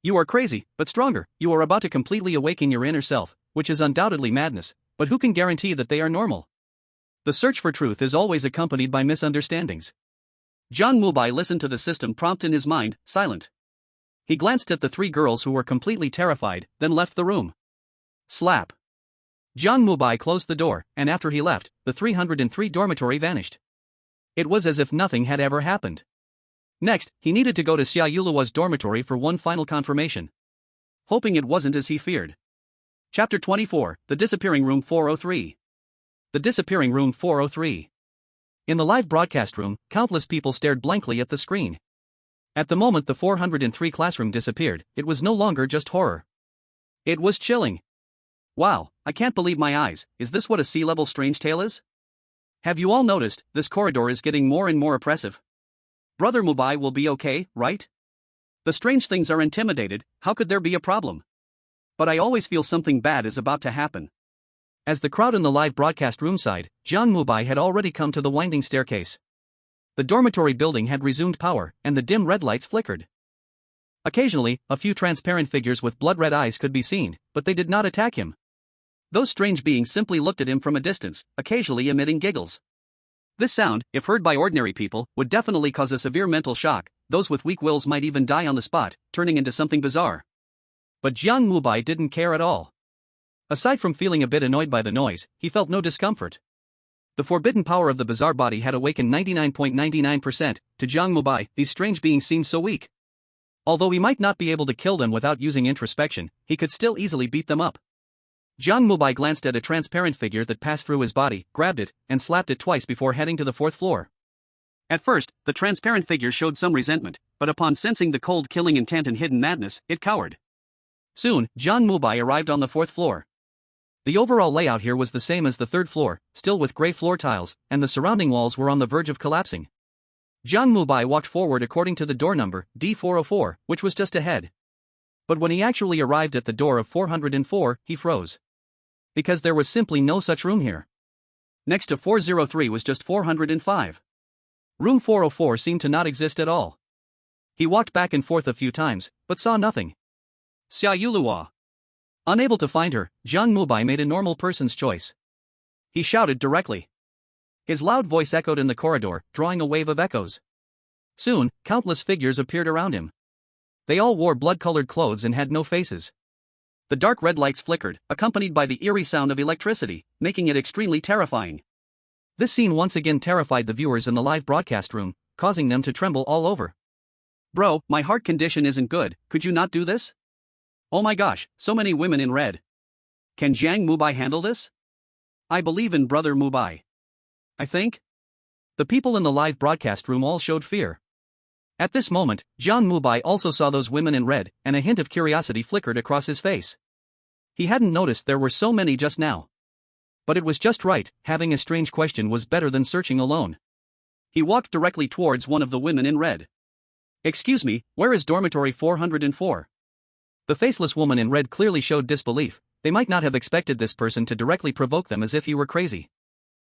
You are crazy, but stronger. You are about to completely awaken your inner self, which is undoubtedly madness, but who can guarantee that they are normal? The search for truth is always accompanied by misunderstandings. Jiang Mubai listened to the system prompt in his mind, silent. He glanced at the three girls who were completely terrified, then left the room. Slap. Jiang Mubai closed the door, and after he left, the 303 dormitory vanished. It was as if nothing had ever happened. Next, he needed to go to Xia Yulua's dormitory for one final confirmation. Hoping it wasn't as he feared. Chapter 24, The Disappearing Room 403. The Disappearing Room 403. In the live broadcast room, countless people stared blankly at the screen. At the moment the 403 classroom disappeared, it was no longer just horror. It was chilling. Wow, I can't believe my eyes, is this what a sea-level strange tale is? Have you all noticed, this corridor is getting more and more oppressive? Brother Mubai will be okay, right? The strange things are intimidated, how could there be a problem? But I always feel something bad is about to happen. As the crowd in the live broadcast room sighed, Jiang Mubai had already come to the winding staircase. The dormitory building had resumed power, and the dim red lights flickered. Occasionally, a few transparent figures with blood-red eyes could be seen, but they did not attack him. Those strange beings simply looked at him from a distance, occasionally emitting giggles. This sound, if heard by ordinary people, would definitely cause a severe mental shock. Those with weak wills might even die on the spot, turning into something bizarre. But Jiang Mubai didn't care at all. Aside from feeling a bit annoyed by the noise, he felt no discomfort. The forbidden power of the bizarre body had awakened 99.99%. To Jiang Mubai, these strange beings seemed so weak. Although he might not be able to kill them without using introspection, he could still easily beat them up. Jiang Mubai glanced at a transparent figure that passed through his body, grabbed it, and slapped it twice before heading to the 4th floor. At first, the transparent figure showed some resentment, but upon sensing the cold killing intent and hidden madness, it cowered. Soon, Jiang Mubai arrived on the 4th floor. The overall layout here was the same as the 3rd floor, still with grey floor tiles, and the surrounding walls were on the verge of collapsing. Jiang Mubai walked forward according to the door number, D404, which was just ahead. But when he actually arrived at the door of 404, he froze. Because there was simply no such room here. Next to 403 was just 405. Room 404 seemed to not exist at all. He walked back and forth a few times, but saw nothing. Xia Yulua. Unable to find her, Jiang Mubai made a normal person's choice. He shouted directly. His loud voice echoed in the corridor, drawing a wave of echoes. Soon, countless figures appeared around him. They all wore blood-colored clothes and had no faces. The dark red lights flickered, accompanied by the eerie sound of electricity, making it extremely terrifying. This scene once again terrified the viewers in the live broadcast room, causing them to tremble all over. Bro, my heart condition isn't good, could you not do this? Oh my gosh, so many women in red. Can Jiang Mubai handle this? I believe in Brother Mubai. I think? The people in the live broadcast room all showed fear. At this moment, Jiang Mubai also saw those women in red, and a hint of curiosity flickered across his face. He hadn't noticed there were so many just now. But it was just right, having a strange question was better than searching alone. He walked directly towards one of the women in red. Excuse me, where is dormitory 404? The faceless woman in red clearly showed disbelief. They might not have expected this person to directly provoke them as if he were crazy.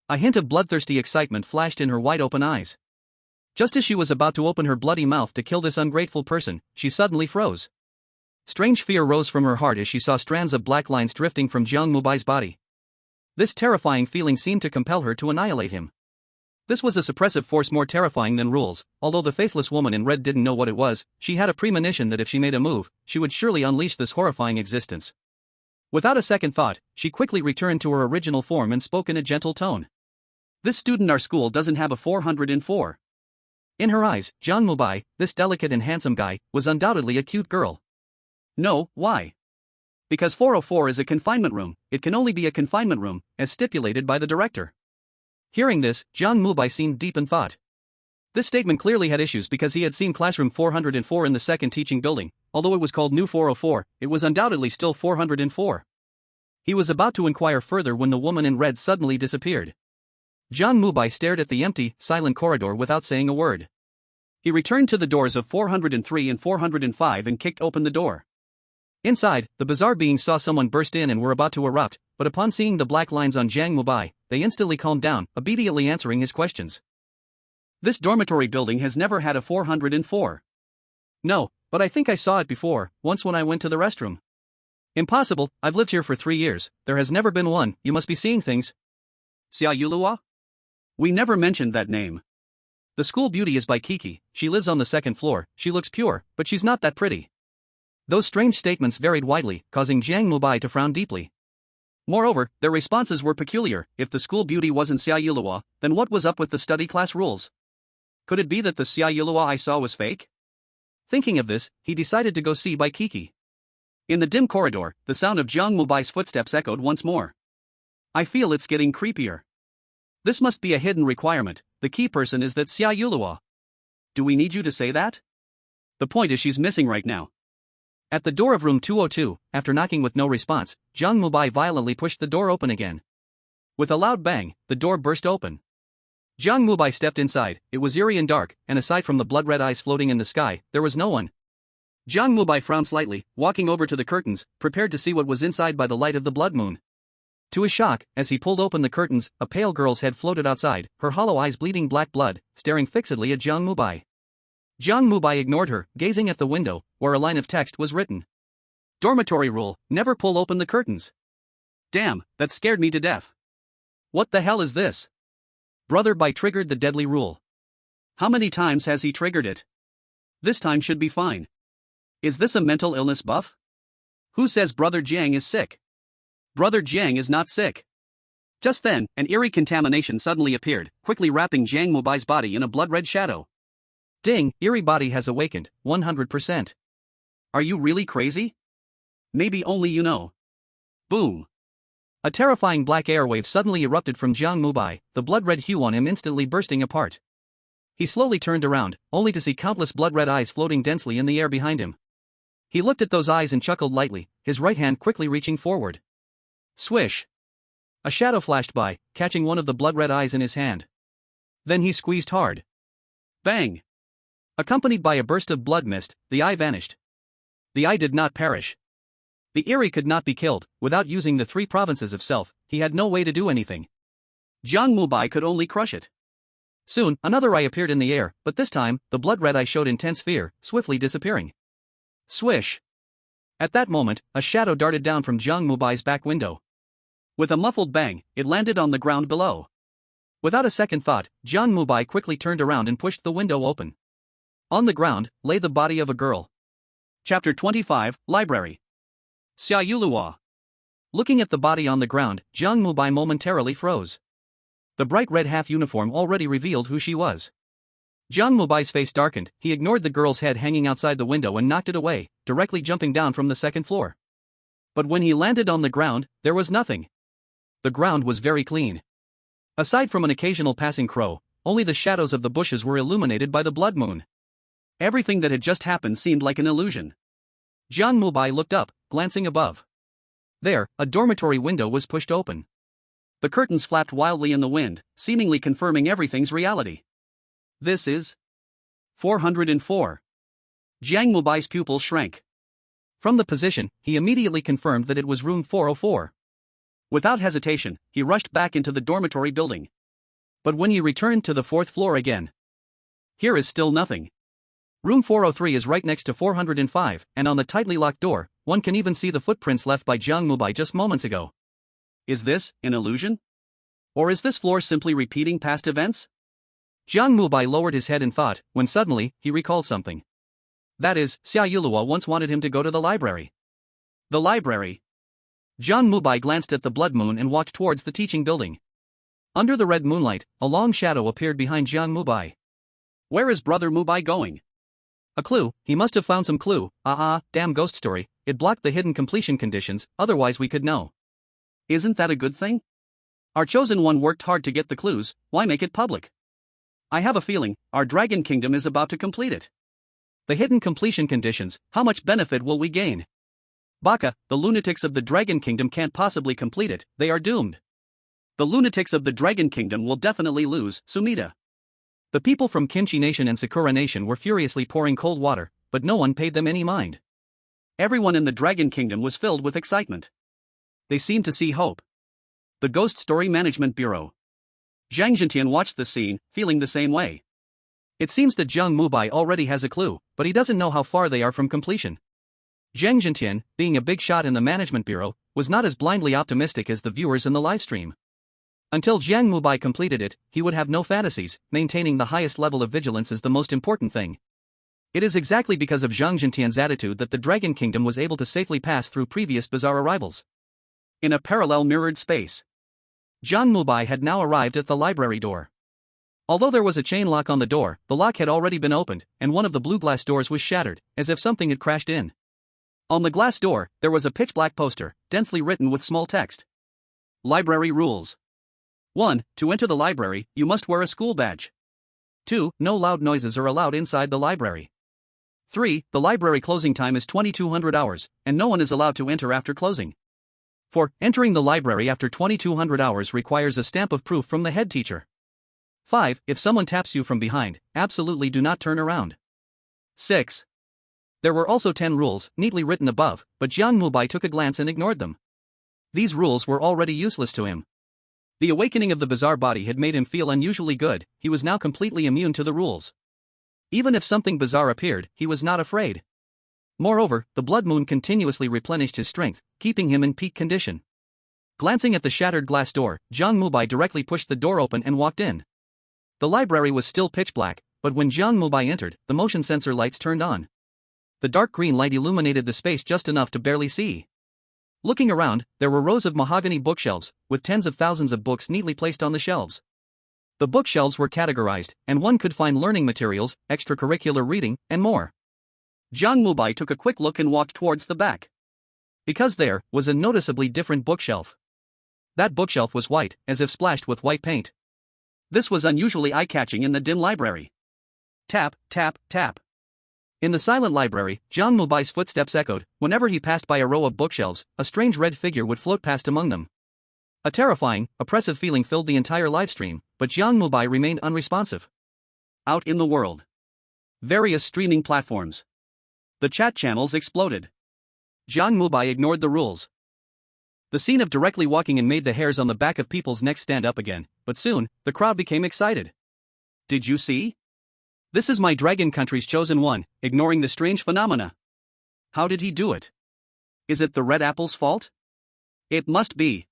A hint of bloodthirsty excitement flashed in her wide-open eyes. Just as she was about to open her bloody mouth to kill this ungrateful person, she suddenly froze. Strange fear rose from her heart as she saw strands of black lines drifting from Jiang Mubai's body. This terrifying feeling seemed to compel her to annihilate him. This was a suppressive force more terrifying than rules. Although the faceless woman in red didn't know what it was, she had a premonition that if she made a move, she would surely unleash this horrifying existence. Without a second thought, she quickly returned to her original form and spoke in a gentle tone. This student our school doesn't have a 404. In her eyes, Jiang Mubai, this delicate and handsome guy, was undoubtedly a cute girl. No, why? Because 404 is a confinement room, it can only be a confinement room, as stipulated by the director. Hearing this, Jiang Mubai seemed deep in thought. This statement clearly had issues because he had seen classroom 404 in the second teaching building. Although it was called New 404, it was undoubtedly still 404. He was about to inquire further when the woman in red suddenly disappeared. Jiang Mubai stared at the empty, silent corridor without saying a word. He returned to the doors of 403 and 405 and kicked open the door. Inside, the bizarre beings saw someone burst in and were about to erupt, but upon seeing the black lines on Jiang Mubai, they instantly calmed down, obediently answering his questions. This dormitory building has never had a 404. No, but I think I saw it before, once when I went to the restroom. Impossible, I've lived here for 3 years, there has never been one, you must be seeing things. Xia Yulua? We never mentioned that name. The school beauty is by Kiki, she lives on the 2nd floor, she looks pure, but she's not that pretty. Those strange statements varied widely, causing Jiang Mubai to frown deeply. Moreover, their responses were peculiar. If the school beauty wasn't Xia Yulua, then what was up with the study class rules? Could it be that the Xia Yulua I saw was fake? Thinking of this, he decided to go see by Kiki. In the dim corridor, the sound of Jiang Mubai's footsteps echoed once more. I feel it's getting creepier. This must be a hidden requirement. The key person is that Xia Yulua. Do we need you to say that? The point is she's missing right now. At the door of room 202, after knocking with no response, Jiang Mubai violently pushed the door open again. With a loud bang, the door burst open. Jiang Mubai stepped inside. It was eerie and dark, and aside from the blood-red eyes floating in the sky, there was no one. Jiang Mubai frowned slightly, walking over to the curtains, prepared to see what was inside by the light of the blood moon. To his shock, as he pulled open the curtains, a pale girl's head floated outside, her hollow eyes bleeding black blood, staring fixedly at Jiang Mubai. Jiang Mubai ignored her, gazing at the window, where a line of text was written. Dormitory rule, never pull open the curtains. Damn, that scared me to death. What the hell is this? Brother Bai triggered the deadly rule. How many times has he triggered it? This time should be fine. Is this a mental illness buff? Who says Brother Jiang is sick? Brother Jiang is not sick. Just then, an eerie contamination suddenly appeared, quickly wrapping Jiang Mubai's body in a blood-red shadow. Ding, eerie body has awakened, 100%. Are you really crazy? Maybe only you know. Boom. A terrifying black airwave suddenly erupted from Jiang Mubai, the blood-red hue on him instantly bursting apart. He slowly turned around, only to see countless blood-red eyes floating densely in the air behind him. He looked at those eyes and chuckled lightly, his right hand quickly reaching forward. Swish! A shadow flashed by, catching one of the blood-red eyes in his hand. Then he squeezed hard. Bang! Accompanied by a burst of blood mist, the eye vanished. The eye did not perish. The Eerie could not be killed. Without using the 3 provinces of self, he had no way to do anything. Jiang Mubai could only crush it. Soon, another eye appeared in the air, but this time, the blood-red eye showed intense fear, swiftly disappearing. Swish! At that moment, a shadow darted down from Jiang Mubai's back window. With a muffled bang, it landed on the ground below. Without a second thought, Jiang Mubai quickly turned around and pushed the window open. On the ground, lay the body of a girl. Chapter 25, Library. Xia Yulua. Looking at the body on the ground, Jiang Mubai momentarily froze. The bright red half-uniform already revealed who she was. Jiang Mubai's face darkened, he ignored the girl's head hanging outside the window and knocked it away, directly jumping down from the 2nd floor. But when he landed on the ground, there was nothing. The ground was very clean. Aside from an occasional passing crow, only the shadows of the bushes were illuminated by the blood moon. Everything that had just happened seemed like an illusion. Jiang Mubai looked up, glancing above. There, a dormitory window was pushed open. The curtains flapped wildly in the wind, seemingly confirming everything's reality. This is 404. Jiang Mubai's pupils shrank. From the position, he immediately confirmed that it was room 404. Without hesitation, he rushed back into the dormitory building. But when he returned to the 4th floor again, here is still nothing. Room 403 is right next to 405, and on the tightly locked door, one can even see the footprints left by Jiang Mubai just moments ago. Is this an illusion? Or is this floor simply repeating past events? Jiang Mubai lowered his head in thought, when suddenly, he recalled something. That is, Xia Yulua once wanted him to go to the library. The library? Jiang Mubai glanced at the blood moon and walked towards the teaching building. Under the red moonlight, a long shadow appeared behind Jiang Mubai. Where is Brother Mubai going? A clue, he must have found some clue. Damn ghost story, it blocked the hidden completion conditions, otherwise we could know. Isn't that a good thing? Our chosen one worked hard to get the clues, why make it public? I have a feeling, our Dragon Kingdom is about to complete it. The hidden completion conditions, how much benefit will we gain? Baka, the lunatics of the Dragon Kingdom can't possibly complete it, they are doomed. The lunatics of the Dragon Kingdom will definitely lose, Sumida. The people from Kimchi Nation and Sakura Nation were furiously pouring cold water, but no one paid them any mind. Everyone in the Dragon Kingdom was filled with excitement. They seemed to see hope. The Ghost Story Management Bureau. Zhang Zhentian watched the scene, feeling the same way. It seems that Jiang Mubai already has a clue, but he doesn't know how far they are from completion. Zhang Zhentian, being a big shot in the Management Bureau, was not as blindly optimistic as the viewers in the livestream. Until Jiang Mubai completed it, he would have no fantasies. Maintaining the highest level of vigilance is the most important thing. It is exactly because of Zhang Zhentian's attitude that the Dragon Kingdom was able to safely pass through previous bizarre arrivals. In a parallel mirrored space, Jiang Mubai had now arrived at the library door. Although there was a chain lock on the door, the lock had already been opened, and one of the blue glass doors was shattered, as if something had crashed in. On the glass door, there was a pitch-black poster, densely written with small text. Library rules. 1. To enter the library, you must wear a school badge. 2. No loud noises are allowed inside the library. 3. The library closing time is 2200 hours, and no one is allowed to enter after closing. 4. Entering the library after 2200 hours requires a stamp of proof from the head teacher. 5. If someone taps you from behind, absolutely do not turn around. 6. There were also 10 rules, neatly written above, but Jiang Mubai took a glance and ignored them. These rules were already useless to him. The awakening of the bizarre body had made him feel unusually good, he was now completely immune to the rules. Even if something bizarre appeared, he was not afraid. Moreover, the blood moon continuously replenished his strength, keeping him in peak condition. Glancing at the shattered glass door, Jiang Mubai directly pushed the door open and walked in. The library was still pitch black, but when Jiang Mubai entered, the motion sensor lights turned on. The dark green light illuminated the space just enough to barely see. Looking around, there were rows of mahogany bookshelves, with tens of thousands of books neatly placed on the shelves. The bookshelves were categorized, and one could find learning materials, extracurricular reading, and more. Jiang Mubai took a quick look and walked towards the back. Because there was a noticeably different bookshelf. That bookshelf was white, as if splashed with white paint. This was unusually eye-catching in the dim library. Tap, tap, tap. In the silent library, Jiang Mubai's footsteps echoed. Whenever he passed by a row of bookshelves, a strange red figure would float past among them. A terrifying, oppressive feeling filled the entire livestream, but Jiang Mubai remained unresponsive. Out in the world. Various streaming platforms. The chat channels exploded. Jiang Mubai ignored the rules. The scene of directly walking in made the hairs on the back of people's necks stand up again, but soon, the crowd became excited. Did you see? This is my dragon country's chosen one, ignoring the strange phenomena. How did he do it? Is it the red apple's fault? It must be.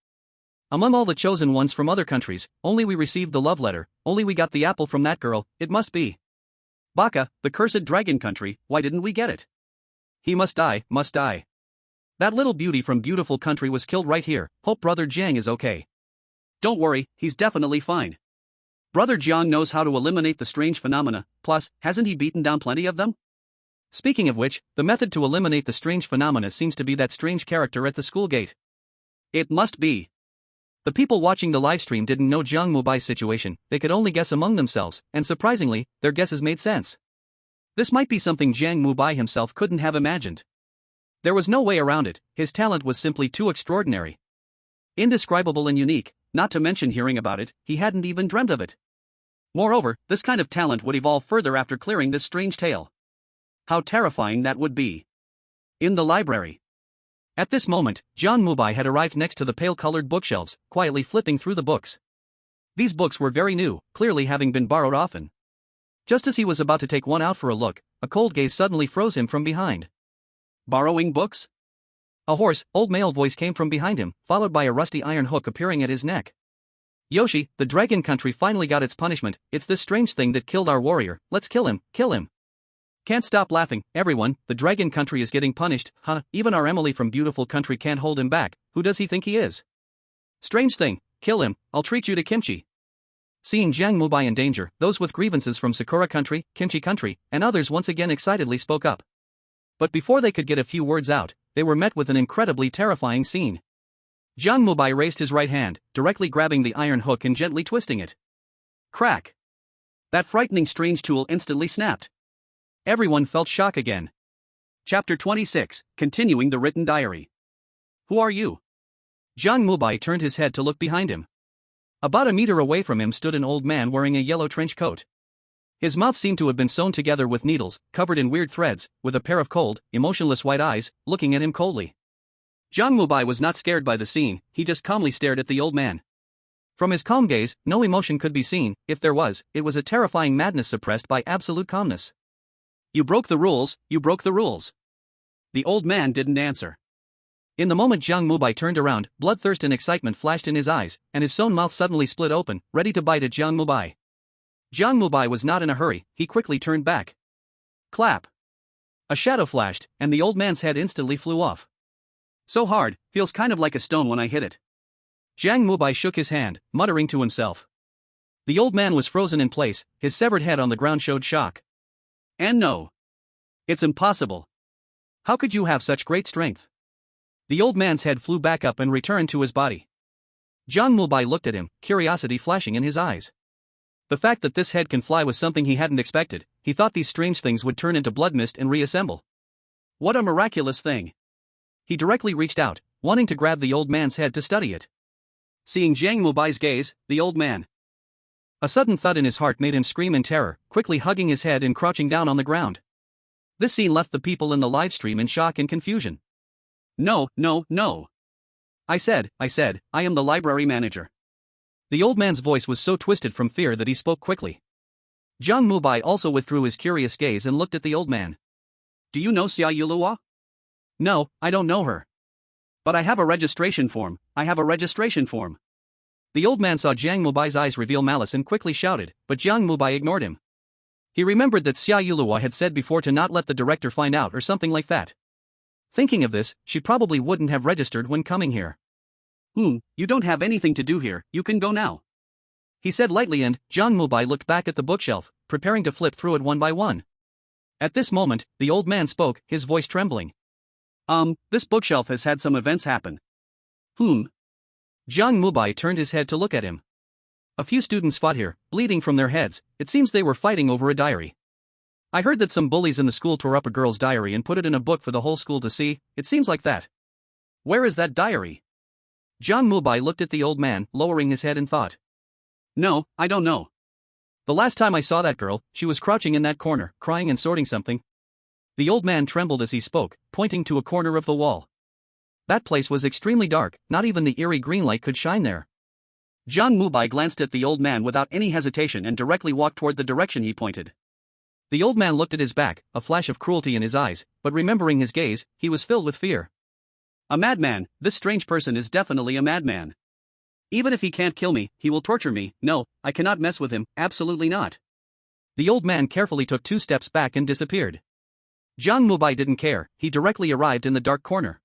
Among all the chosen ones from other countries, only we received the love letter, only we got the apple from that girl, it must be. Baka, the cursed dragon country, why didn't we get it? He must die, must die. That little beauty from beautiful country was killed right here, hope brother Jiang is okay. Don't worry, he's definitely fine. Brother Jiang knows how to eliminate the strange phenomena, plus, hasn't he beaten down plenty of them? Speaking of which, the method to eliminate the strange phenomena seems to be that strange character at the school gate. It must be. The people watching the livestream didn't know Jiang Mubai's situation, they could only guess among themselves, and surprisingly, their guesses made sense. This might be something Jiang Mubai himself couldn't have imagined. There was no way around it, his talent was simply too extraordinary. Indescribable and unique, not to mention hearing about it, he hadn't even dreamt of it. Moreover, this kind of talent would evolve further after clearing this strange tale. How terrifying that would be. In the library. At this moment, Jiang Mubai had arrived next to the pale-colored bookshelves, quietly flipping through the books. These books were very new, clearly having been borrowed often. Just as he was about to take one out for a look, a cold gaze suddenly froze him from behind. Borrowing books? A hoarse, old male voice came from behind him, followed by a rusty iron hook appearing at his neck. Yoshi, the dragon country finally got its punishment, it's this strange thing that killed our warrior, let's kill him, kill him. Can't stop laughing, everyone, the dragon country is getting punished, huh, even our Emily from beautiful country can't hold him back, who does he think he is? Strange thing, kill him, I'll treat you to kimchi. Seeing Jiang Mubai in danger, those with grievances from Sakura country, kimchi country, and others once again excitedly spoke up. But before they could get a few words out, they were met with an incredibly terrifying scene. Jiang Mubai raised his right hand, directly grabbing the iron hook and gently twisting it. Crack! That frightening strange tool instantly snapped. Everyone felt shock again. Chapter 26, Continuing the Written Diary. Who are you? Jiang Mubai turned his head to look behind him. About a meter away from him stood an old man wearing a yellow trench coat. His mouth seemed to have been sewn together with needles, covered in weird threads, with a pair of cold, emotionless white eyes, looking at him coldly. Jiang Mubai was not scared by the scene, he just calmly stared at the old man. From his calm gaze, no emotion could be seen, if there was, it was a terrifying madness suppressed by absolute calmness. You broke the rules, you broke the rules. The old man didn't answer. In the moment Jiang Mubai turned around, bloodthirst and excitement flashed in his eyes, and his sewn mouth suddenly split open, ready to bite at Jiang Mubai. Jiang Mubai was not in a hurry, he quickly turned back. Clap! A shadow flashed, and the old man's head instantly flew off. So hard, feels kind of like a stone when I hit it. Jiang Mubai shook his hand, muttering to himself. The old man was frozen in place, his severed head on the ground showed shock. And no. It's impossible. How could you have such great strength? The old man's head flew back up and returned to his body. Jiang Mubai looked at him, curiosity flashing in his eyes. The fact that this head can fly was something he hadn't expected. He thought these strange things would turn into blood mist and reassemble. What a miraculous thing. He directly reached out, wanting to grab the old man's head to study it. Seeing Jiang Mubai's gaze, the old man. A sudden thud in his heart made him scream in terror, quickly hugging his head and crouching down on the ground. This scene left the people in the live stream in shock and confusion. No, no, no. I said, I am the library manager. The old man's voice was so twisted from fear that he spoke quickly. Jiang Mubai also withdrew his curious gaze and looked at the old man. Do you know Xia Yuluo? No, I don't know her. But I have a registration form, The old man saw Jiang Mubai's eyes reveal malice and quickly shouted, but Jiang Mubai ignored him. He remembered that Xia Yuluo had said before to not let the director find out or something like that. Thinking of this, she probably wouldn't have registered when coming here. You don't have anything to do here, you can go now. He said lightly, and Jiang Mubai looked back at the bookshelf, preparing to flip through it one by one. At this moment, the old man spoke, his voice trembling. This bookshelf has had some events happen. Jiang Mubai turned his head to look at him. A few students fought here, bleeding from their heads. It seems they were fighting over a diary. I heard that some bullies in the school tore up a girl's diary and put it in a book for the whole school to see. It seems like that. Where is that diary? Jiang Mubai looked at the old man, lowering his head in thought. No, I don't know. The last time I saw that girl, she was crouching in that corner, crying and sorting something. The old man trembled as he spoke, pointing to a corner of the wall. That place was extremely dark, not even the eerie green light could shine there. Jiang Mubai glanced at the old man without any hesitation and directly walked toward the direction he pointed. The old man looked at his back, a flash of cruelty in his eyes, but remembering his gaze, he was filled with fear. A madman, this strange person is definitely a madman. Even if he can't kill me, he will torture me. No, I cannot mess with him, absolutely not. The old man carefully took 2 steps back and disappeared. Jiang Mubai didn't care, he directly arrived in the dark corner.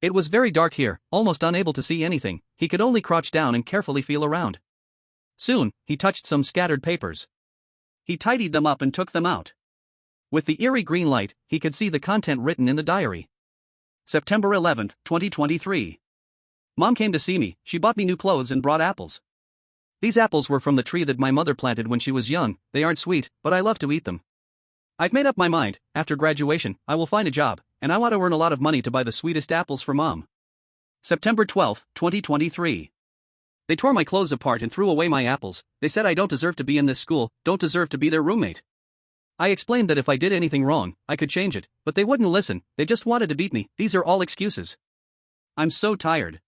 It was very dark here, almost unable to see anything, he could only crouch down and carefully feel around. Soon, he touched some scattered papers. He tidied them up and took them out. With the eerie green light, he could see the content written in the diary. September 11th, 2023. Mom came to see me, she bought me new clothes and brought apples. These apples were from the tree that my mother planted when she was young. They aren't sweet, but I love to eat them. I've made up my mind, after graduation, I will find a job, and I want to earn a lot of money to buy the sweetest apples for Mom. September 12th, 2023. They tore my clothes apart and threw away my apples. They said I don't deserve to be in this school, don't deserve to be their roommate. I explained that if I did anything wrong, I could change it, but they wouldn't listen, they just wanted to beat me. These are all excuses. I'm so tired.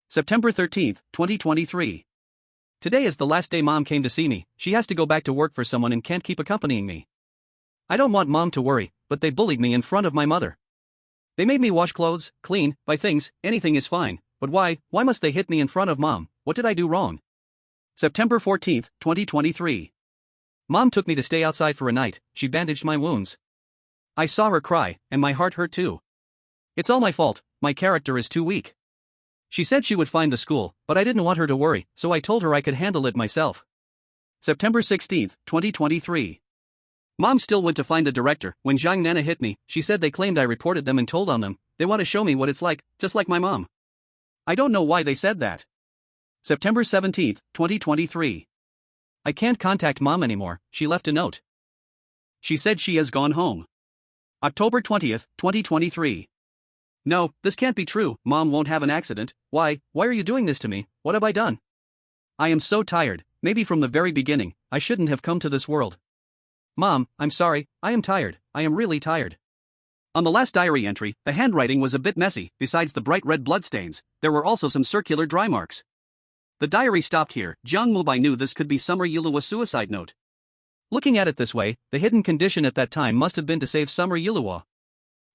September 13th, 2023. Today is the last day Mom came to see me. She has to go back to work for someone and can't keep accompanying me. I don't want Mom to worry, but they bullied me in front of my mother. They made me wash clothes, clean, buy things, anything is fine, but why must they hit me in front of Mom? What did I do wrong? September 14th, 2023. Mom took me to stay outside for a night, she bandaged my wounds. I saw her cry, and my heart hurt too. It's all my fault, my character is too weak. She said she would find the school, but I didn't want her to worry, so I told her I could handle it myself. September 16th, 2023. Mom still went to find the director. When Zhang Nana hit me, she said they claimed I reported them and told on them. They want to show me what it's like, just like my mom. I don't know why they said that. September 17th, 2023. I can't contact Mom anymore, she left a note. She said she has gone home. October 20th, 2023. No, this can't be true, Mom won't have an accident. Why are you doing this to me? What have I done? I am so tired, maybe from the very beginning, I shouldn't have come to this world. Mom, I'm sorry, I am tired, I am really tired. On the last diary entry, the handwriting was a bit messy. Besides the bright red bloodstains, there were also some circular dry marks. The diary stopped here. Jiang Mubai knew this could be Summer Yuluo's suicide note. Looking at it this way, the hidden condition at that time must have been to save Summer Yuluo.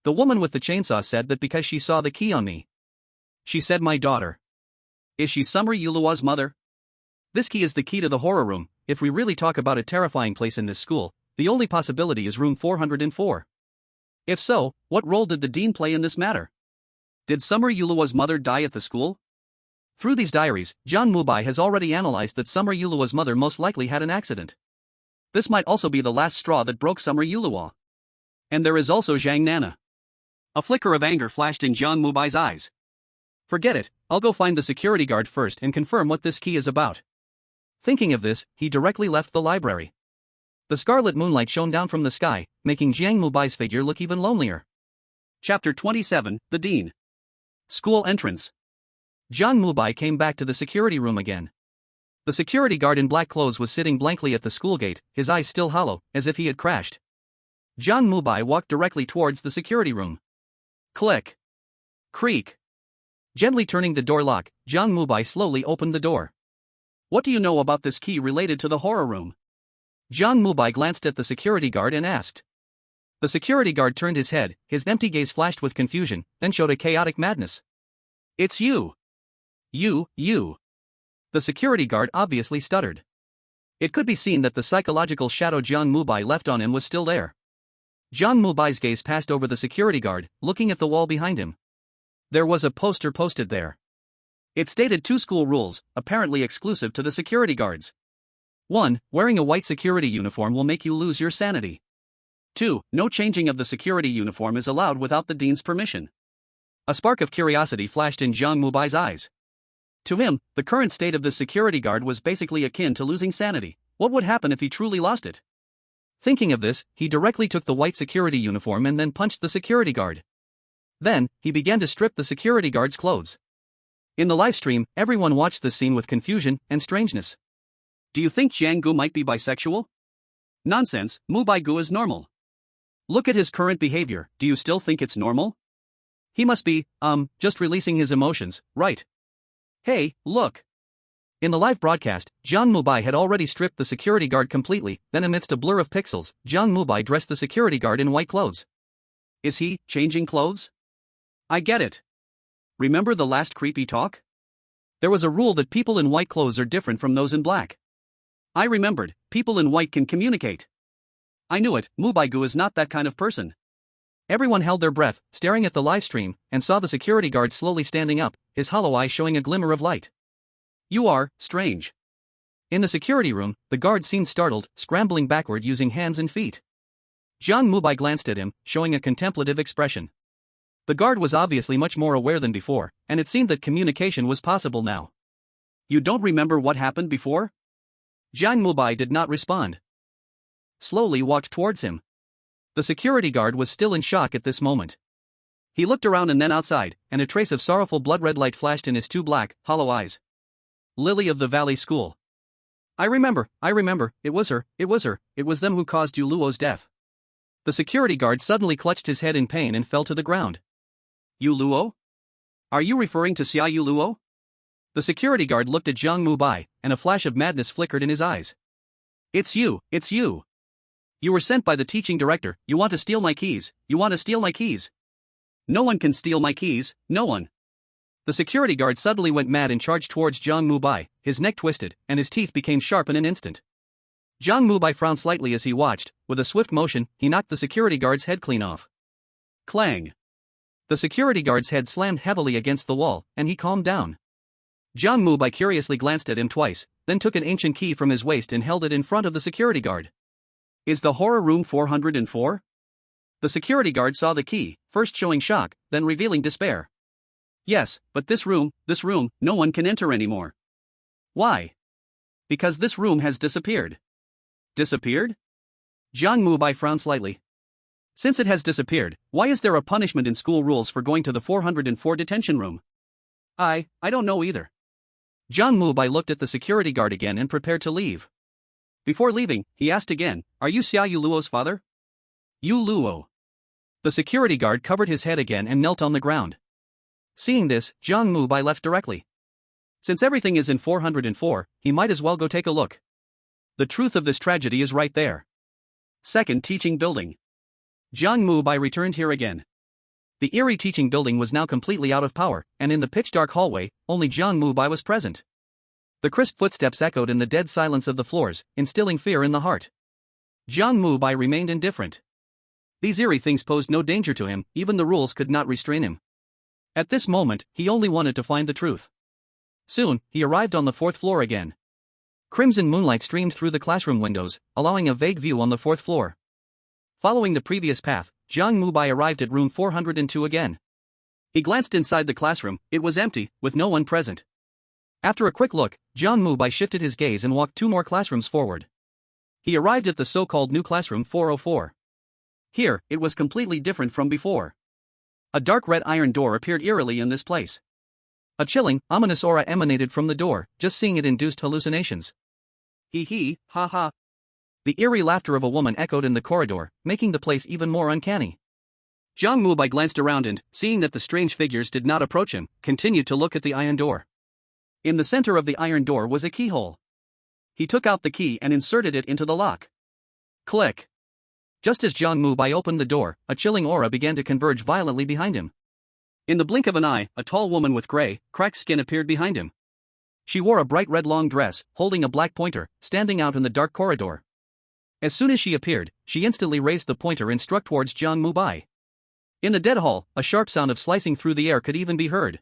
The woman with the chainsaw said that because she saw the key on me. She said my daughter. Is she Summer Yuluo's mother? This key is the key to the horror room. If we really talk about a terrifying place in this school, the only possibility is room 404. If so, what role did the dean play in this matter? Did Summer Yuluo's mother die at the school? Through these diaries, Jiang Mubai has already analyzed that Summer Yuluo's mother most likely had an accident. This might also be the last straw that broke Summer Yuluo. And there is also Zhang Nana. A flicker of anger flashed in Jiang Mubai's eyes. Forget it, I'll go find the security guard first and confirm what this key is about. Thinking of this, he directly left the library. The scarlet moonlight shone down from the sky, making Jiang Mubai's figure look even lonelier. Chapter 27, The Dean. School entrance. Jiang Mubai came back to the security room again. The security guard in black clothes was sitting blankly at the school gate, his eyes still hollow, as if he had crashed. Jiang Mubai walked directly towards the security room. Click. Creak. Gently turning the door lock, Jiang Mubai slowly opened the door. What do you know about this key related to the horror room? Jiang Mubai glanced at the security guard and asked. The security guard turned his head, his empty gaze flashed with confusion, then showed a chaotic madness. It's you. You. The security guard obviously stuttered. It could be seen that the psychological shadow Jiang Mubai left on him was still there. Jiang Mubai's gaze passed over the security guard, looking at the wall behind him. There was a poster posted there. It stated 2 school rules, apparently exclusive to the security guards. 1. Wearing a white security uniform will make you lose your sanity. 2. No changing of the security uniform is allowed without the dean's permission. A spark of curiosity flashed in Jiang Mubai's eyes. To him, the current state of the security guard was basically akin to losing sanity. What would happen if he truly lost it? Thinking of this, he directly took the white security uniform and then punched the security guard. Then, he began to strip the security guard's clothes. In the livestream, everyone watched the scene with confusion and strangeness. Do you think Jiang Gu might be bisexual? Nonsense, Mubai Gu is normal. Look at his current behavior, do you still think it's normal? He must be, just releasing his emotions, right? Hey, look. In the live broadcast, Jiang Mubai had already stripped the security guard completely, then amidst a blur of pixels, Jiang Mubai dressed the security guard in white clothes. Is he changing clothes? I get it. Remember the last creepy talk? There was a rule that people in white clothes are different from those in black. I remembered, people in white can communicate. I knew it, Mubai Gu is not that kind of person. Everyone held their breath, staring at the live stream, and saw the security guard slowly standing up, his hollow eye showing a glimmer of light. You are strange. In the security room, the guard seemed startled, scrambling backward using hands and feet. Jiang Mubai glanced at him, showing a contemplative expression. The guard was obviously much more aware than before, and it seemed that communication was possible now. You don't remember what happened before? Jiang Mubai did not respond. Slowly walked towards him. The security guard was still in shock at this moment. He looked around and then outside, and a trace of sorrowful blood-red light flashed in his 2 black, hollow eyes. Lily of the Valley School. I remember, it was them who caused Yu Luo's death. The security guard suddenly clutched his head in pain and fell to the ground. Yu Luo? Are you referring to Xia Yu Luo? The security guard looked at Jiang Mubai, and a flash of madness flickered in his eyes. It's you. You were sent by the teaching director, you want to steal my keys. No one can steal my keys, no one. The security guard suddenly went mad and charged towards Jiang Mubai, his neck twisted, and his teeth became sharp in an instant. Jiang Mubai frowned slightly as he watched. With a swift motion, he knocked the security guard's head clean off. Clang. The security guard's head slammed heavily against the wall, and he calmed down. Jiang Mubai curiously glanced at him twice, then took an ancient key from his waist and held it in front of the security guard. Is the horror room 404? The security guard saw the key, first showing shock, then revealing despair. Yes, but this room, no one can enter anymore. Why? Because this room has disappeared. Disappeared? Jiang Mubai frowned slightly. Since it has disappeared, why is there a punishment in school rules for going to the 404 detention room? I don't know either. Jiang Mubai looked at the security guard again and prepared to leave. Before leaving, he asked again, are you Xia Yu Luo's father? Yu Luo. The security guard covered his head again and knelt on the ground. Seeing this, Jiang Mubai left directly. Since everything is in 404, he might as well go take a look. The truth of this tragedy is right there. Second teaching building. Jiang Mubai returned here again. The Eerie teaching building was now completely out of power, and in the pitch-dark hallway, only Jiang Mubai was present. The crisp footsteps echoed in the dead silence of the floors, instilling fear in the heart. Jiang Mubai remained indifferent. These eerie things posed no danger to him, even the rules could not restrain him. At this moment, he only wanted to find the truth. Soon, he arrived on the 4th floor again. Crimson moonlight streamed through the classroom windows, allowing a vague view on the 4th floor. Following the previous path, Jiang Mubai arrived at room 402 again. He glanced inside the classroom. It was empty, with no one present. After a quick look, Jiang Mubai shifted his gaze and walked 2 more classrooms forward. He arrived at the so-called new classroom 404. Here, it was completely different from before. A dark red iron door appeared eerily in this place. A chilling, ominous aura emanated from the door. Just seeing it induced hallucinations. Hee, ha ha. The eerie laughter of a woman echoed in the corridor, making the place even more uncanny. Jiang Mubai glanced around and, seeing that the strange figures did not approach him, continued to look at the iron door. In the center of the iron door was a keyhole. He took out the key and inserted it into the lock. Click. Just as Jiang Mubai opened the door, a chilling aura began to converge violently behind him. In the blink of an eye, a tall woman with gray, cracked skin appeared behind him. She wore a bright red long dress, holding a black pointer, standing out in the dark corridor. As soon as she appeared, she instantly raised the pointer and struck towards Jiang Mubai. In the dead hall, a sharp sound of slicing through the air could even be heard.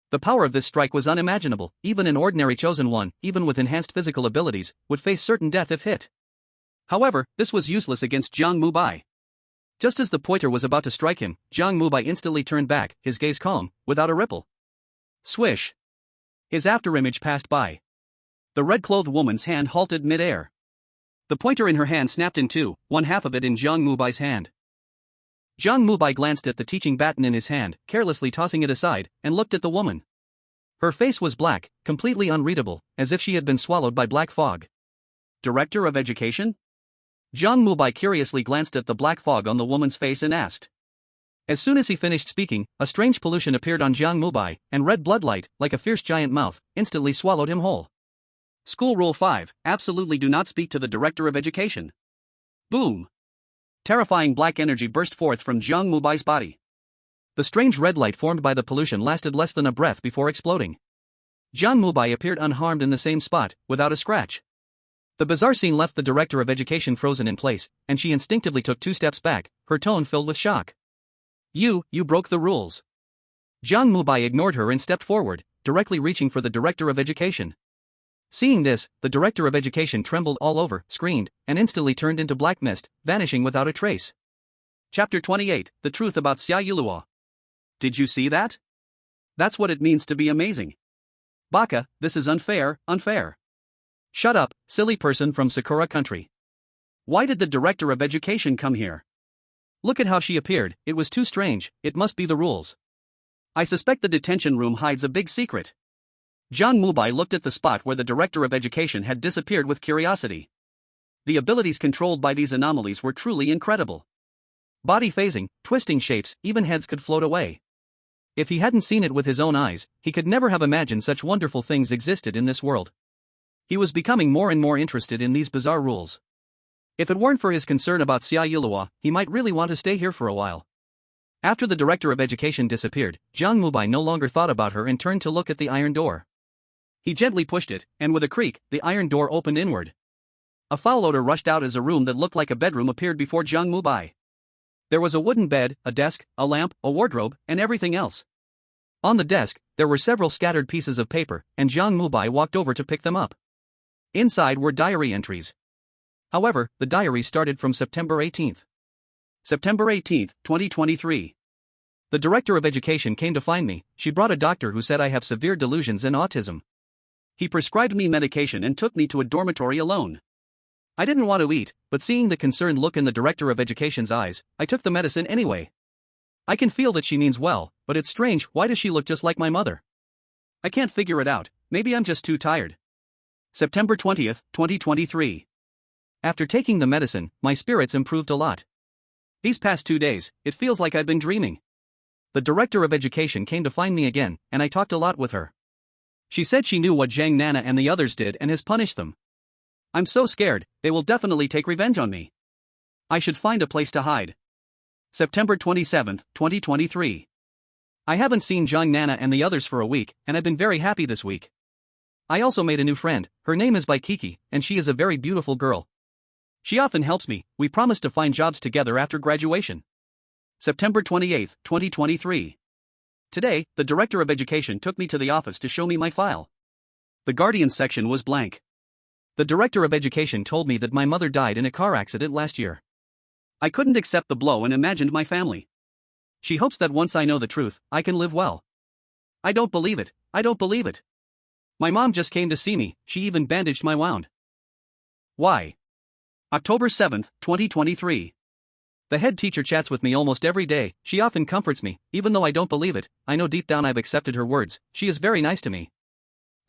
The power of this strike was unimaginable. Even an ordinary chosen one, even with enhanced physical abilities, would face certain death if hit. However, this was useless against Jiang Mubai. Just as the pointer was about to strike him, Jiang Mubai instantly turned back, his gaze calm, without a ripple. Swish. His afterimage passed by. The red-clothed woman's hand halted mid-air. The pointer in her hand snapped in two, one half of it in Jiang Mubai's hand. Jiang Mubai glanced at the teaching baton in his hand, carelessly tossing it aside, and looked at the woman. Her face was black, completely unreadable, as if she had been swallowed by black fog. Director of Education? Jiang Mubai curiously glanced at the black fog on the woman's face and asked. As soon as he finished speaking, a strange pollution appeared on Jiang Mubai, and red bloodlight, like a fierce giant mouth, instantly swallowed him whole. School Rule 5, absolutely do not speak to the Director of Education. Boom! Terrifying black energy burst forth from Jiang Mubai's body. The strange red light formed by the pollution lasted less than a breath before exploding. Jiang Mubai appeared unharmed in the same spot, without a scratch. The bizarre scene left the Director of Education frozen in place, and she instinctively took 2 steps back, her tone filled with shock. You broke the rules. Jiang Mubai ignored her and stepped forward, directly reaching for the Director of Education. Seeing this, the Director of Education trembled all over, screamed, and instantly turned into black mist, vanishing without a trace. Chapter 28, The Truth About Xia Yuluo. Did you see that? That's what it means to be amazing. Baka, this is unfair. Shut up, silly person from Sakura country. Why did the Director of Education come here? Look at how she appeared, it was too strange, it must be the rules. I suspect the detention room hides a big secret. Jiang Mubai looked at the spot where the Director of Education had disappeared with curiosity. The abilities controlled by these anomalies were truly incredible. Body phasing, twisting shapes, even heads could float away. If he hadn't seen it with his own eyes, he could never have imagined such wonderful things existed in this world. He was becoming more and more interested in these bizarre rules. If it weren't for his concern about Xia Yuluo, he might really want to stay here for a while. After the Director of Education disappeared, Jiang Mubai no longer thought about her and turned to look at the iron door. He gently pushed it, and with a creak, the iron door opened inward. A foul odor rushed out as a room that looked like a bedroom appeared before Jiang Mubai. There was a wooden bed, a desk, a lamp, a wardrobe, and everything else. On the desk, there were several scattered pieces of paper, and Jiang Mubai walked over to pick them up. Inside were diary entries. However, the diary started from September 18th. September 18th, 2023. The Director of Education came to find me. She brought a doctor who said I have severe delusions and autism. He prescribed me medication and took me to a dormitory alone. I didn't want to eat, but seeing the concerned look in the Director of Education's eyes, I took the medicine anyway. I can feel that she means well, but it's strange, why does she look just like my mother? I can't figure it out, maybe I'm just too tired. September 20th, 2023. After taking the medicine, my spirits improved a lot. These past 2 days, it feels like I've been dreaming. The Director of Education came to find me again, and I talked a lot with her. She said she knew what Zhang Nana and the others did and has punished them. I'm so scared, they will definitely take revenge on me. I should find a place to hide. September 27th, 2023. I haven't seen Zhang Nana and the others for a week, and I've been very happy this week. I also made a new friend, her name is Kiki, and she is a very beautiful girl. She often helps me, we promised to find jobs together after graduation. September 28th, 2023. Today, the Director of Education took me to the office to show me my file. The Guardians section was blank. The director of education told me that my mother died in a car accident last year. I couldn't accept the blow and imagined my family. She hopes that once I know the truth, I can live well. I don't believe it, I don't believe it. My mom just came to see me, she even bandaged my wound. Why? October 7, 2023. The head teacher chats with me almost every day, she often comforts me, even though I don't believe it, I know deep down I've accepted her words, she is very nice to me.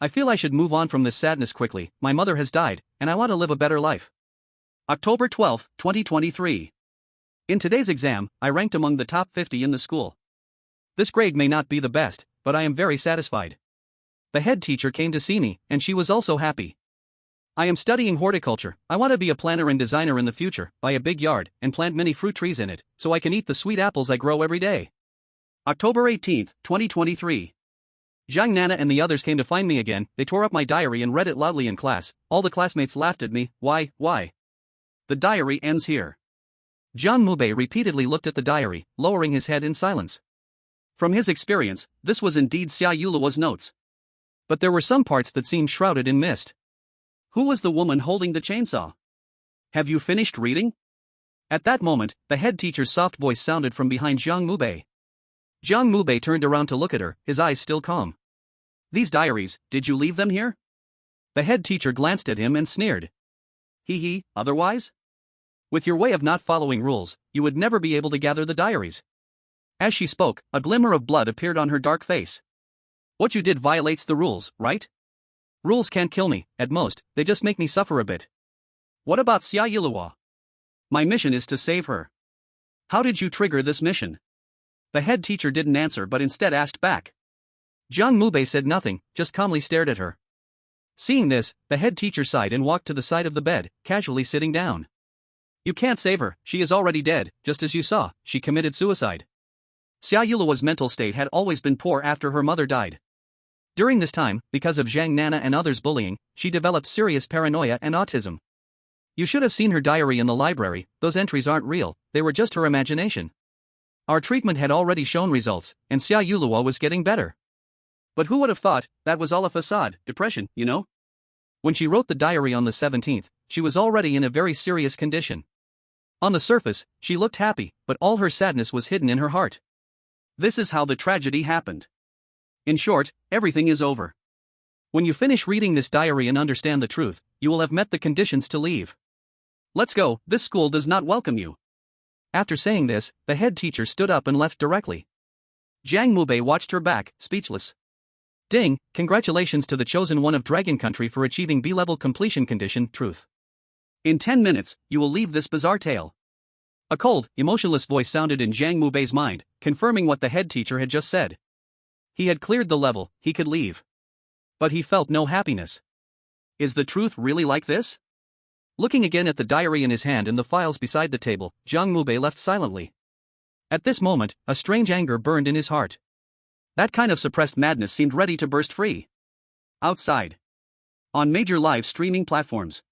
I feel I should move on from this sadness quickly, my mother has died, and I want to live a better life. October 12, 2023. In today's exam, I ranked among the top 50 in the school. This grade may not be the best, but I am very satisfied. The head teacher came to see me, and she was also happy. I am studying horticulture, I want to be a planter and designer in the future, buy a big yard, and plant many fruit trees in it, so I can eat the sweet apples I grow every day. October 18, 2023. Jiang Nana and the others came to find me again, they tore up my diary and read it loudly in class, all the classmates laughed at me, why? The diary ends here. Jiang Mubai repeatedly looked at the diary, lowering his head in silence. From his experience, this was indeed Xia Yuluo's notes. But there were some parts that seemed shrouded in mist. Who was the woman holding the chainsaw? Have you finished reading? At that moment, the head teacher's soft voice sounded from behind Jiang Mubai. Jiang Mubai turned around to look at her, his eyes still calm. These diaries, did you leave them here? The head teacher glanced at him and sneered. Otherwise? With your way of not following rules, you would never be able to gather the diaries. As she spoke, a glimmer of blood appeared on her dark face. What you did violates the rules, right? Rules can't kill me, at most, they just make me suffer a bit. What about Xia Yuluo? My mission is to save her. How did you trigger this mission? The head teacher didn't answer but instead asked back. Jiang Mubai said nothing, just calmly stared at her. Seeing this, the head teacher sighed and walked to the side of the bed, casually sitting down. You can't save her, she is already dead, just as you saw, she committed suicide. Xia Yuluo's mental state had always been poor after her mother died. During this time, because of Jiang Nana and others' bullying, she developed serious paranoia and autism. You should have seen her diary in the library, those entries aren't real, they were just her imagination. Our treatment had already shown results, and Xia Yuluo was getting better. But who would have thought, that was all a facade, depression, you know? When she wrote the diary on the 17th, she was already in a very serious condition. On the surface, she looked happy, but all her sadness was hidden in her heart. This is how the tragedy happened. In short, everything is over. When you finish reading this diary and understand the truth, you will have met the conditions to leave. Let's go, this school does not welcome you. After saying this, the head teacher stood up and left directly. Jiang Mubai watched her back, speechless. Ding, congratulations to the chosen one of Dragon Country for achieving B-level completion condition, truth. In 10 minutes, you will leave this bizarre tale. A cold, emotionless voice sounded in Jiang Mubei's mind, confirming what the head teacher had just said. He had cleared the level, he could leave. But he felt no happiness. Is the truth really like this? Looking again at the diary in his hand and the files beside the table, Jiang Mubai left silently. At this moment, a strange anger burned in his heart. That kind of suppressed madness seemed ready to burst free. Outside. On major live streaming platforms.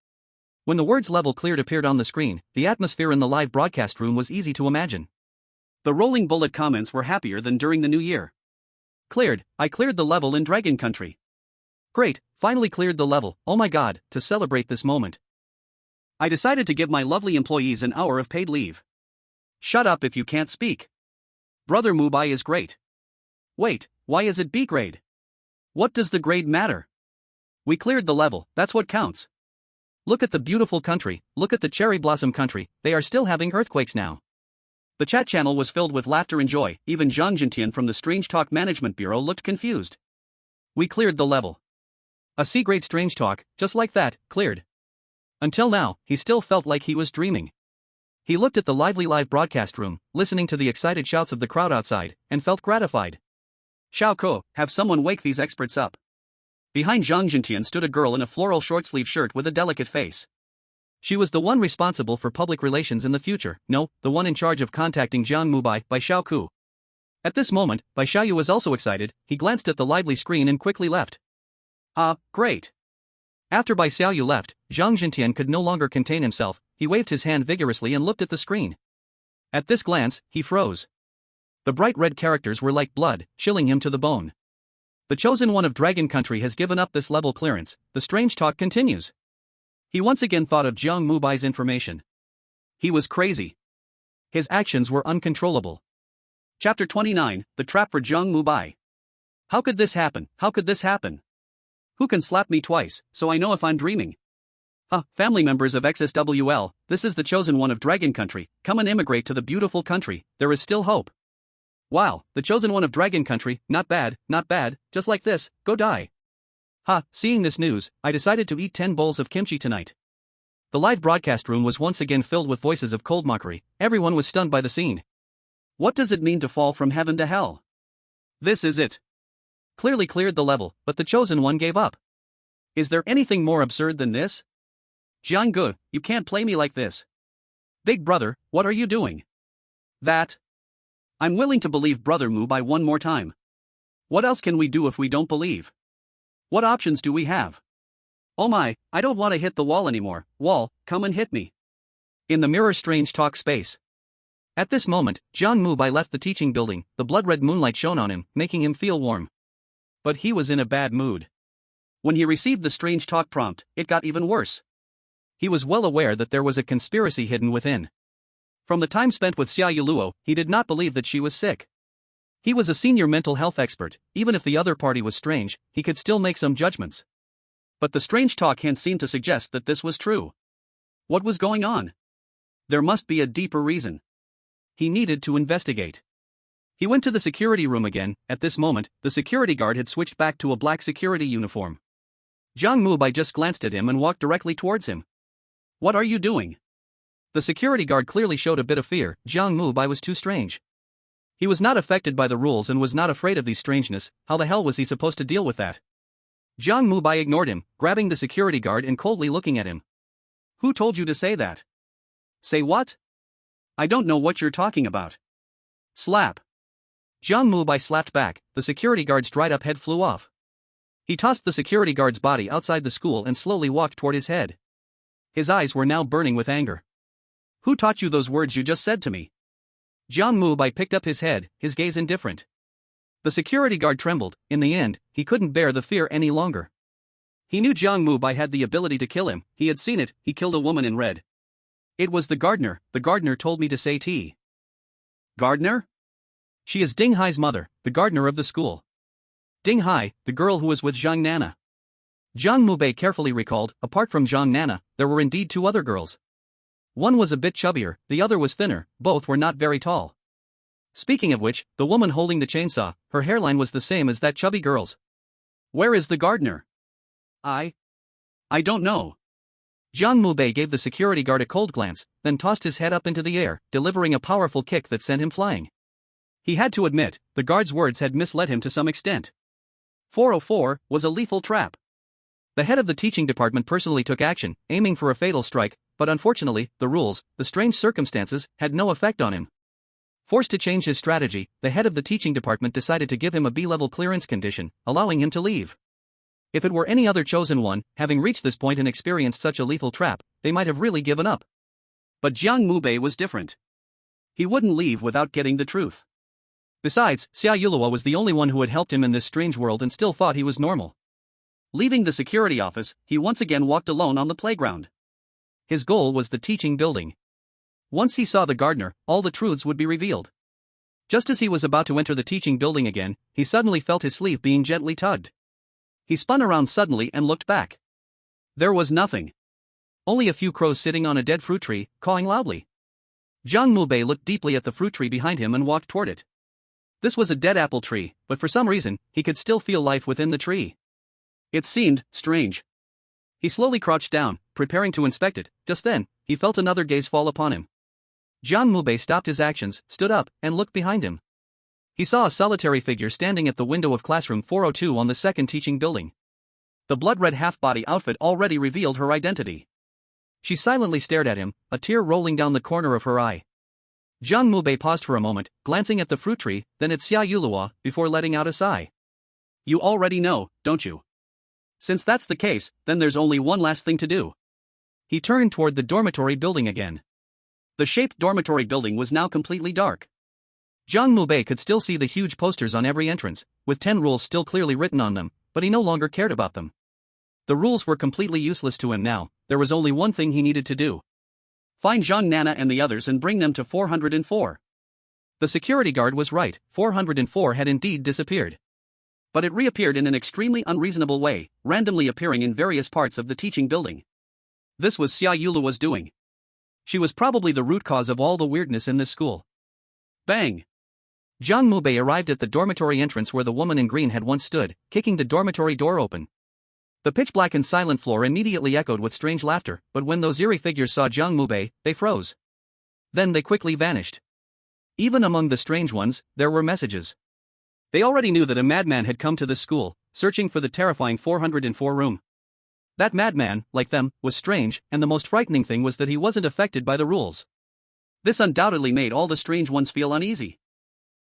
When the words level cleared appeared on the screen, the atmosphere in the live broadcast room was easy to imagine. The rolling bullet comments were happier than during the new year. Cleared, I cleared the level in Dragon Country. Great, finally cleared the level, oh my god, to celebrate this moment. I decided to give my lovely employees an hour of paid leave. Shut up if you can't speak. Brother Mubai is great. Wait, why is it B grade? What does the grade matter? We cleared the level, that's what counts. Look at the beautiful country, look at the cherry blossom country, they are still having earthquakes now. The chat channel was filled with laughter and joy, even Zhang Jintian from the Strange Talk Management Bureau looked confused. We cleared the level. A C-grade Strange Talk, just like that, cleared. Until now, he still felt like he was dreaming. He looked at the lively live broadcast room, listening to the excited shouts of the crowd outside, and felt gratified. Xiao Ko, have someone wake these experts up. Behind Zhang Jintian stood a girl in a floral short-sleeve shirt with a delicate face. She was the one responsible for public relations in the future, no, the one in charge of contacting Jiang Mubai by Xiao Ku. At this moment, Bai Xiaoyu was also excited, he glanced at the lively screen and quickly left. Ah, great. After Bai Xiaoyu left, Zhang Jintian could no longer contain himself, he waved his hand vigorously and looked at the screen. At this glance, he froze. The bright red characters were like blood, chilling him to the bone. The chosen one of Dragon Country has given up this level clearance, the strange talk continues. He once again thought of Jiang Mubai's information. He was crazy. His actions were uncontrollable. Chapter 29, The Trap for Jiang Mubai. How could this happen? How could this happen? Who can slap me twice, so I know if I'm dreaming? Family members of XSWL, this is the chosen one of Dragon Country, come and immigrate to the beautiful country, there is still hope. Wow, the chosen one of Dragon Country, not bad, just like this, go die. Seeing this news, I decided to eat 10 bowls of kimchi tonight. The live broadcast room was once again filled with voices of cold mockery, everyone was stunned by the scene. What does it mean to fall from heaven to hell? This is it. Clearly cleared the level, but the chosen one gave up. Is there anything more absurd than this? Jiang Gu, you can't play me like this. Big brother, what are you doing? That. I'm willing to believe Brother Mubai one more time. What else can we do if we don't believe? What options do we have? Oh my, I don't want to hit the wall anymore. Wall, come and hit me. In the mirror strange talk space. At this moment, Jiang Mubai left the teaching building, the blood-red moonlight shone on him, making him feel warm. But he was in a bad mood. When he received the strange talk prompt, it got even worse. He was well aware that there was a conspiracy hidden within. From the time spent with Xia Yuluo, he did not believe that she was sick. He was a senior mental health expert, even if the other party was strange, he could still make some judgments. But the strange talk hint seemed to suggest that this was true. What was going on? There must be a deeper reason. He needed to investigate. He went to the security room again. At this moment, the security guard had switched back to a black security uniform. Jiang Mubai just glanced at him and walked directly towards him. What are you doing? The security guard clearly showed a bit of fear. Jiang Mubai was too strange. He was not affected by the rules and was not afraid of these strangeness. How the hell was he supposed to deal with that? Jiang Mubai ignored him, grabbing the security guard and coldly looking at him. Who told you to say that? Say what? I don't know what you're talking about. Slap. Jiang Mubai slapped back, the security guard's dried-up head flew off. He tossed the security guard's body outside the school and slowly walked toward his head. His eyes were now burning with anger. Who taught you those words you just said to me? Jiang Mubai picked up his head, his gaze indifferent. The security guard trembled. In the end, he couldn't bear the fear any longer. He knew Jiang Mubai had the ability to kill him, he had seen it, he killed a woman in red. It was the gardener told me to say T. Gardener? She is Ding Hai's mother, the gardener of the school. Ding Hai, the girl who was with Zhang Nana. Jiang Mubai carefully recalled, apart from Zhang Nana, there were indeed two other girls. One was a bit chubbier, the other was thinner, both were not very tall. Speaking of which, the woman holding the chainsaw, her hairline was the same as that chubby girl's. Where is the gardener? I don't know. Jiang Mubai gave the security guard a cold glance, then tossed his head up into the air, delivering a powerful kick that sent him flying. He had to admit, the guard's words had misled him to some extent. 404 was a lethal trap. The head of the teaching department personally took action, aiming for a fatal strike, but unfortunately, the rules, the strange circumstances, had no effect on him. Forced to change his strategy, the head of the teaching department decided to give him a B-level clearance condition, allowing him to leave. If it were any other chosen one, having reached this point and experienced such a lethal trap, they might have really given up. But Jiang Mubai was different. He wouldn't leave without getting the truth. Besides, Xia Yuluo was the only one who had helped him in this strange world and still thought he was normal. Leaving the security office, he once again walked alone on the playground. His goal was the teaching building. Once he saw the gardener, all the truths would be revealed. Just as he was about to enter the teaching building again, he suddenly felt his sleeve being gently tugged. He spun around suddenly and looked back. There was nothing. Only a few crows sitting on a dead fruit tree, cawing loudly. Jiang Mubai looked deeply at the fruit tree behind him and walked toward it. This was a dead apple tree, but for some reason, he could still feel life within the tree. It seemed strange. He slowly crouched down, preparing to inspect it. Just then, he felt another gaze fall upon him. Jiang Mubai stopped his actions, stood up, and looked behind him. He saw a solitary figure standing at the window of classroom 402 on the second teaching building. The blood-red half-body outfit already revealed her identity. She silently stared at him, a tear rolling down the corner of her eye. Jiang Mubai paused for a moment, glancing at the fruit tree, then at Xia Yuluo, before letting out a sigh. You already know, don't you? Since that's the case, then there's only one last thing to do. He turned toward the dormitory building again. The shaped dormitory building was now completely dark. Jiang Mubai could still see the huge posters on every entrance, with 10 rules still clearly written on them, but he no longer cared about them. The rules were completely useless to him now. There was only one thing he needed to do. Find Jiang Nana and the others and bring them to 404. The security guard was right, 404 had indeed disappeared. But it reappeared in an extremely unreasonable way, randomly appearing in various parts of the teaching building. This was Xia Yuluo's doing. She was probably the root cause of all the weirdness in this school. Bang! Jiang Mubai arrived at the dormitory entrance where the woman in green had once stood, kicking the dormitory door open. The pitch-black and silent floor immediately echoed with strange laughter, but when those eerie figures saw Jiang Mubai, they froze. Then they quickly vanished. Even among the strange ones, there were messages. They already knew that a madman had come to this school, searching for the terrifying 404 room. That madman, like them, was strange, and the most frightening thing was that he wasn't affected by the rules. This undoubtedly made all the strange ones feel uneasy.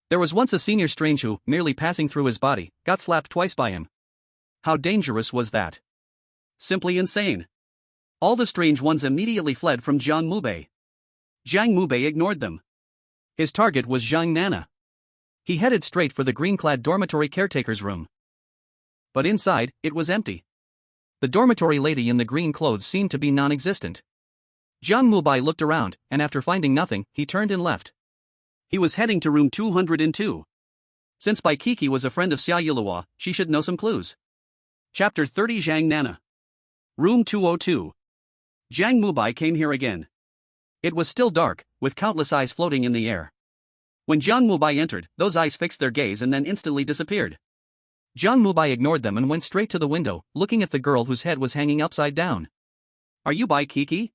There was once a senior strange who, merely passing through his body, got slapped twice by him. How dangerous was that? Simply insane. All the strange ones immediately fled from Jiang Mubai. Jiang Mubai ignored them. His target was Jiang Nana. He headed straight for the green-clad dormitory caretaker's room. But inside, it was empty. The dormitory lady in the green clothes seemed to be non-existent. Jiang Mubai looked around, and after finding nothing, he turned and left. He was heading to room 202. Since Bai Kiki was a friend of Xia Yuluo, she should know some clues. Chapter 30 Jiang Nana. Room 202. Jiang Mubai came here again. It was still dark, with countless eyes floating in the air. When Jiang Mubai entered, those eyes fixed their gaze and then instantly disappeared. Jiang Mubai ignored them and went straight to the window, looking at the girl whose head was hanging upside down. Are you Bai Kiki?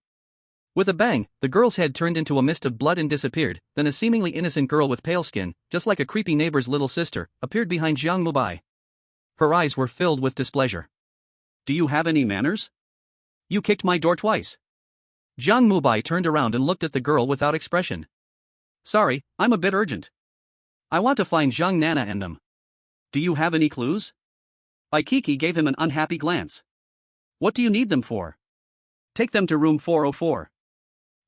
With a bang, the girl's head turned into a mist of blood and disappeared, then a seemingly innocent girl with pale skin, just like a creepy neighbor's little sister, appeared behind Jiang Mubai. Her eyes were filled with displeasure. Do you have any manners? You kicked my door twice. Jiang Mubai turned around and looked at the girl without expression. Sorry, I'm a bit urgent. I want to find Jiang Nana and them. Do you have any clues? Bai Kiki gave him an unhappy glance. What do you need them for? Take them to room 404.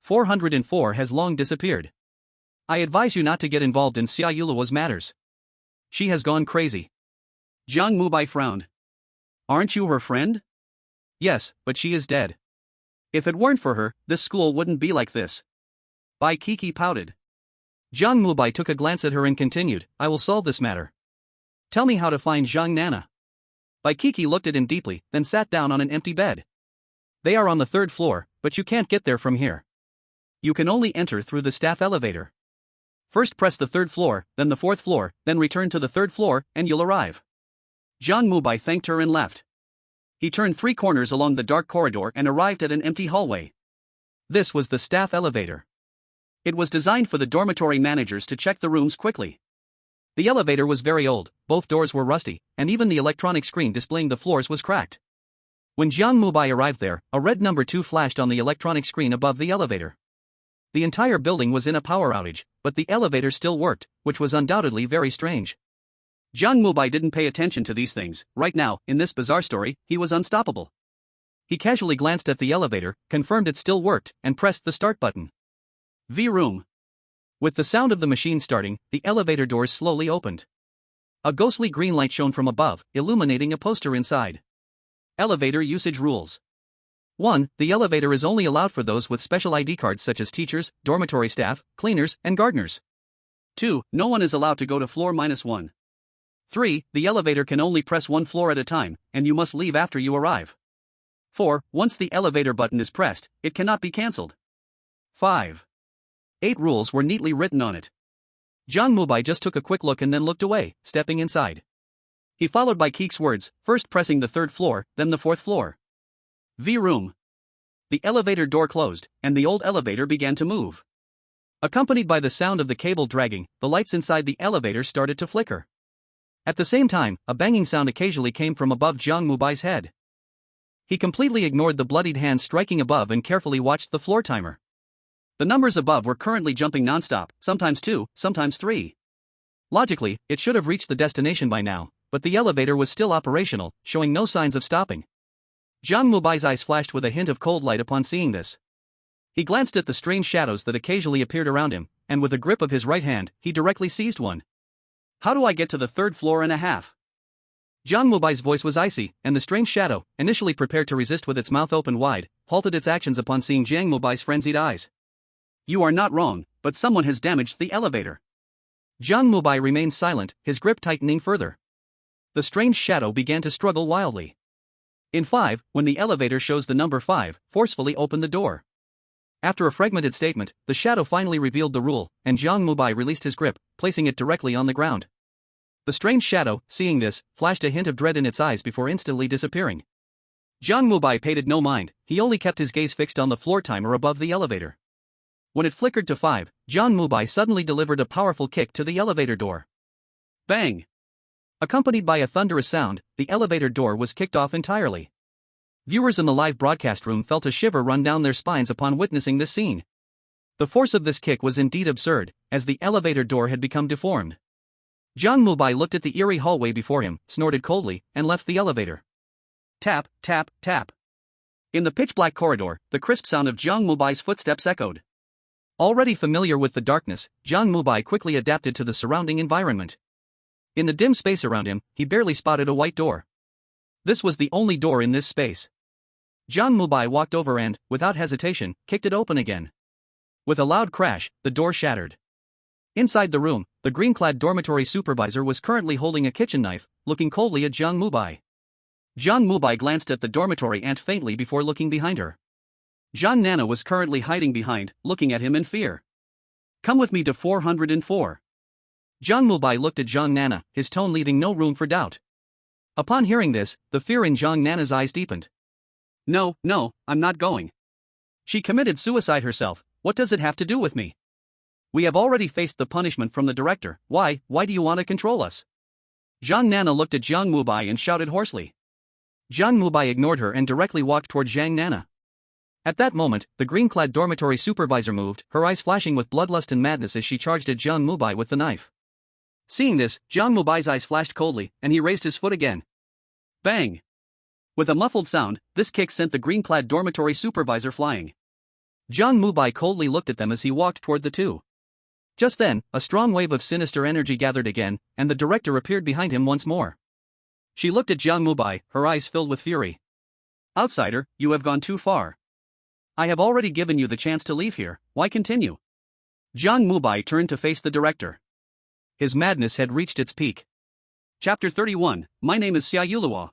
404 has long disappeared. I advise you not to get involved in Xia Yuluo's matters. She has gone crazy. Jiang Mubai frowned. Aren't you her friend? Yes, but she is dead. If it weren't for her, this school wouldn't be like this. Bai Kiki pouted. Jiang Mubai took a glance at her and continued, I will solve this matter. Tell me how to find Jiang Nana. Bai Kiki looked at him deeply, then sat down on an empty bed. They are on the 3rd floor, but you can't get there from here. You can only enter through the staff elevator. First press the 3rd floor, then the 4th floor, then return to the 3rd floor, and you'll arrive. Jiang Mubai thanked her and left. He turned 3 corners along the dark corridor and arrived at an empty hallway. This was the staff elevator. It was designed for the dormitory managers to check the rooms quickly. The elevator was very old, both doors were rusty, and even the electronic screen displaying the floors was cracked. When Jiang Mubai arrived there, a red number 2 flashed on the electronic screen above the elevator. The entire building was in a power outage, but the elevator still worked, which was undoubtedly very strange. Jiang Mubai didn't pay attention to these things. Right now, in this bizarre story, he was unstoppable. He casually glanced at the elevator, confirmed it still worked, and pressed the start button. V room. With the sound of the machine starting, the elevator doors slowly opened. A ghostly green light shone from above, illuminating a poster inside. Elevator usage rules. 1. The elevator is only allowed for those with special ID cards such as teachers, dormitory staff, cleaners, and gardeners. 2. No one is allowed to go to floor -1. 3. The elevator can only press 1 floor at a time, and you must leave after you arrive. 4. Once the elevator button is pressed, it cannot be cancelled. 5. 8 rules were neatly written on it. Jiang Mubai just took a quick look and then looked away, stepping inside. He followed by Kiki's words, first pressing the 3rd floor, then the 4th floor. V room. The elevator door closed, and the old elevator began to move. Accompanied by the sound of the cable dragging, the lights inside the elevator started to flicker. At the same time, a banging sound occasionally came from above Jiang Mubai's head. He completely ignored the bloodied hands striking above and carefully watched the floor timer. The numbers above were currently jumping nonstop, sometimes 2, sometimes 3. Logically, it should have reached the destination by now, but the elevator was still operational, showing no signs of stopping. Jiang Mubai's eyes flashed with a hint of cold light upon seeing this. He glanced at the strange shadows that occasionally appeared around him, and with a grip of his right hand, he directly seized one. How do I get to the third floor and a half? Jiang Mubai's voice was icy, and the strange shadow, initially prepared to resist with its mouth open wide, halted its actions upon seeing Jiang Mubai's frenzied eyes. You are not wrong, but someone has damaged the elevator. Jiang Mubai remained silent, his grip tightening further. The strange shadow began to struggle wildly. In 5, when the elevator shows the number 5, forcefully opened the door. After a fragmented statement, the shadow finally revealed the rule, and Jiang Mubai released his grip, placing it directly on the ground. The strange shadow, seeing this, flashed a hint of dread in its eyes before instantly disappearing. Jiang Mubai paid it no mind, he only kept his gaze fixed on the floor timer above the elevator. When it flickered to 5, Jiang Mubai suddenly delivered a powerful kick to the elevator door. Bang! Accompanied by a thunderous sound, the elevator door was kicked off entirely. Viewers in the live broadcast room felt a shiver run down their spines upon witnessing this scene. The force of this kick was indeed absurd, as the elevator door had become deformed. Jiang Mubai looked at the eerie hallway before him, snorted coldly, and left the elevator. Tap, tap, tap. In the pitch-black corridor, the crisp sound of Jiang Mubai's footsteps echoed. Already familiar with the darkness, Jiang Mubai quickly adapted to the surrounding environment. In the dim space around him, he barely spotted a white door. This was the only door in this space. Jiang Mubai walked over and, without hesitation, kicked it open again. With a loud crash, the door shattered. Inside the room, the green-clad dormitory supervisor was currently holding a kitchen knife, looking coldly at Jiang Mubai. Jiang Mubai glanced at the dormitory aunt faintly before looking behind her. Jiang Nana was currently hiding behind, looking at him in fear. Come with me to 404. Jiang Mubai looked at Jiang Nana, his tone leaving no room for doubt. Upon hearing this, the fear in Jiang Nana's eyes deepened. No, I'm not going. She committed suicide herself, what does it have to do with me? We have already faced the punishment from the director, why do you want to control us? Jiang Nana looked at Jiang Mubai and shouted hoarsely. Jiang Mubai ignored her and directly walked toward Jiang Nana. At that moment, the green-clad dormitory supervisor moved, her eyes flashing with bloodlust and madness as she charged at Jiang Mubai with the knife. Seeing this, Jiang Mubai's eyes flashed coldly, and he raised his foot again. Bang! With a muffled sound, this kick sent the green-clad dormitory supervisor flying. Jiang Mubai coldly looked at them as he walked toward the two. Just then, a strong wave of sinister energy gathered again, and the director appeared behind him once more. She looked at Jiang Mubai, her eyes filled with fury. Outsider, you have gone too far. I have already given you the chance to leave here, why continue? Jiang Mubai turned to face the director. His madness had reached its peak. Chapter 31, My name is Xia Yuluo.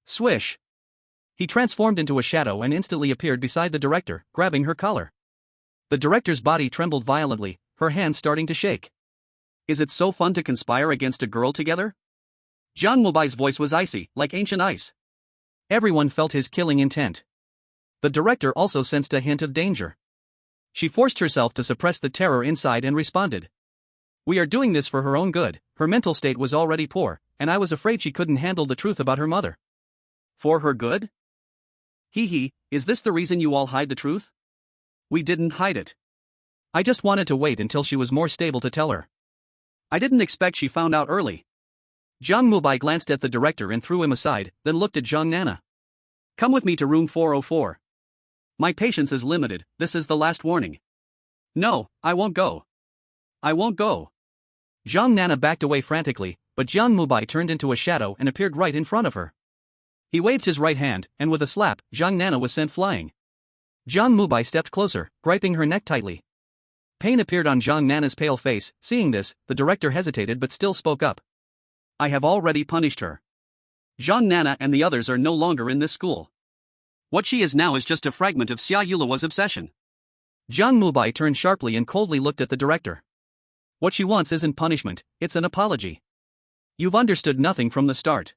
Swish! He transformed into a shadow and instantly appeared beside the director, grabbing her collar. The director's body trembled violently, her hands starting to shake. Is it so fun to conspire against a girl together? Jiang Mubai's voice was icy, like ancient ice. Everyone felt his killing intent. The director also sensed a hint of danger. She forced herself to suppress the terror inside and responded. We are doing this for her own good, her mental state was already poor, and I was afraid she couldn't handle the truth about her mother. For her good? Is this the reason you all hide the truth? We didn't hide it. I just wanted to wait until she was more stable to tell her. I didn't expect she found out early. Jiang Mubai glanced at the director and threw him aside, then looked at Jiang Nana. Come with me to room 404. My patience is limited, this is the last warning. No, I won't go. I won't go. Jiang Nana backed away frantically, but Jiang Mubai turned into a shadow and appeared right in front of her. He waved his right hand, and with a slap, Jiang Nana was sent flying. Jiang Mubai stepped closer, griping her neck tightly. Pain appeared on Jiang Nana's pale face. Seeing this, the director hesitated but still spoke up. I have already punished her. Jiang Nana and the others are no longer in this school. What she is now is just a fragment of Xia Yuluo's obsession. Jiang Mubai turned sharply and coldly looked at the director. What she wants isn't punishment, it's an apology. You've understood nothing from the start.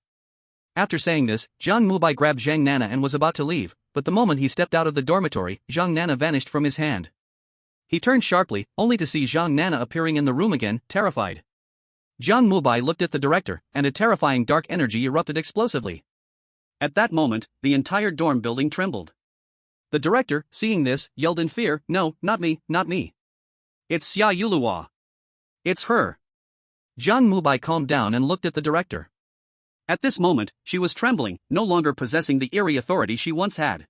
After saying this, Jiang Mubai grabbed Jiang Nana and was about to leave, but the moment he stepped out of the dormitory, Jiang Nana vanished from his hand. He turned sharply, only to see Jiang Nana appearing in the room again, terrified. Jiang Mubai looked at the director, and a terrifying dark energy erupted explosively. At that moment, the entire dorm building trembled. The director, seeing this, yelled in fear, No, not me, not me. It's Xia Yuluo. It's her. Jiang Mubai calmed down and looked at the director. At this moment, she was trembling, no longer possessing the eerie authority she once had.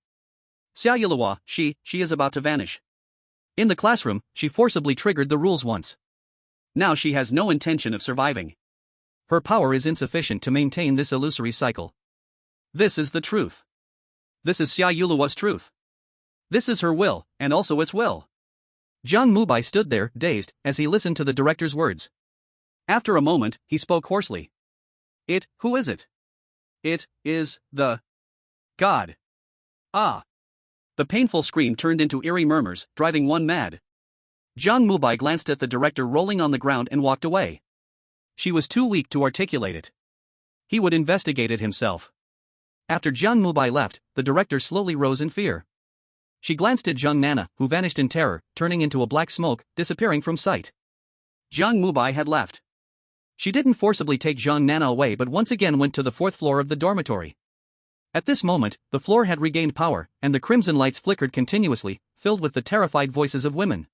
Xia Yuluo, she is about to vanish. In the classroom, she forcibly triggered the rules once. Now she has no intention of surviving. Her power is insufficient to maintain this illusory cycle. This is the truth. This is Xia Yuluo's truth. This is her will, and also its will. Jiang Mubai stood there, dazed, as he listened to the director's words. After a moment, he spoke hoarsely. Who is it? It is the God. Ah. The painful scream turned into eerie murmurs, driving one mad. Jiang Mubai glanced at the director rolling on the ground and walked away. She was too weak to articulate it. He would investigate it himself. After Jiang Mubai left, the director slowly rose in fear. She glanced at Jiang Nana, who vanished in terror, turning into a black smoke, disappearing from sight. Jiang Mubai had left. She didn't forcibly take Jiang Nana away but once again went to the fourth floor of the dormitory. At this moment, the floor had regained power, and the crimson lights flickered continuously, filled with the terrified voices of women.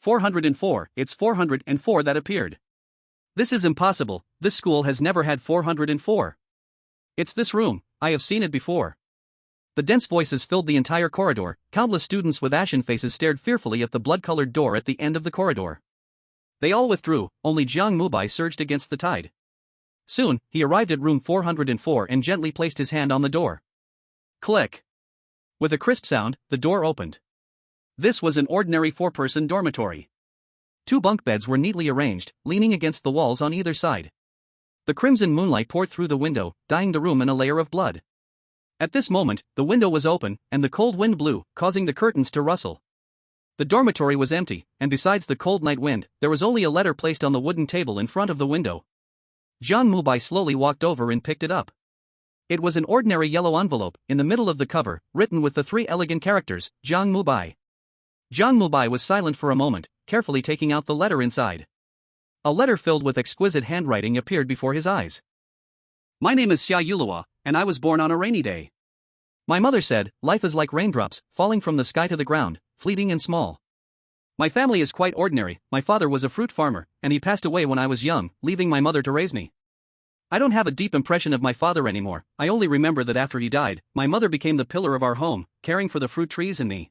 404, it's 404 that appeared. This is impossible, this school has never had 404. It's this room, I have seen it before. The dense voices filled the entire corridor, countless students with ashen faces stared fearfully at the blood-colored door at the end of the corridor. They all withdrew, only Jiang Mubai surged against the tide. Soon, he arrived at room 404 and gently placed his hand on the door. Click! With a crisp sound, the door opened. This was an ordinary four-person dormitory. 2 bunk beds were neatly arranged, leaning against the walls on either side. The crimson moonlight poured through the window, dyeing the room in a layer of blood. At this moment, the window was open, and the cold wind blew, causing the curtains to rustle. The dormitory was empty, and besides the cold night wind, there was only a letter placed on the wooden table in front of the window. Jiang Mubai slowly walked over and picked it up. It was an ordinary yellow envelope, in the middle of the cover, written with the 3 elegant characters, Jiang Mubai. Jiang Mubai was silent for a moment, carefully taking out the letter inside. A letter filled with exquisite handwriting appeared before his eyes. My name is Xia Yuluo, and I was born on a rainy day. My mother said, life is like raindrops, falling from the sky to the ground, fleeting and small. My family is quite ordinary, my father was a fruit farmer, and he passed away when I was young, leaving my mother to raise me. I don't have a deep impression of my father anymore, I only remember that after he died, my mother became the pillar of our home, caring for the fruit trees and me.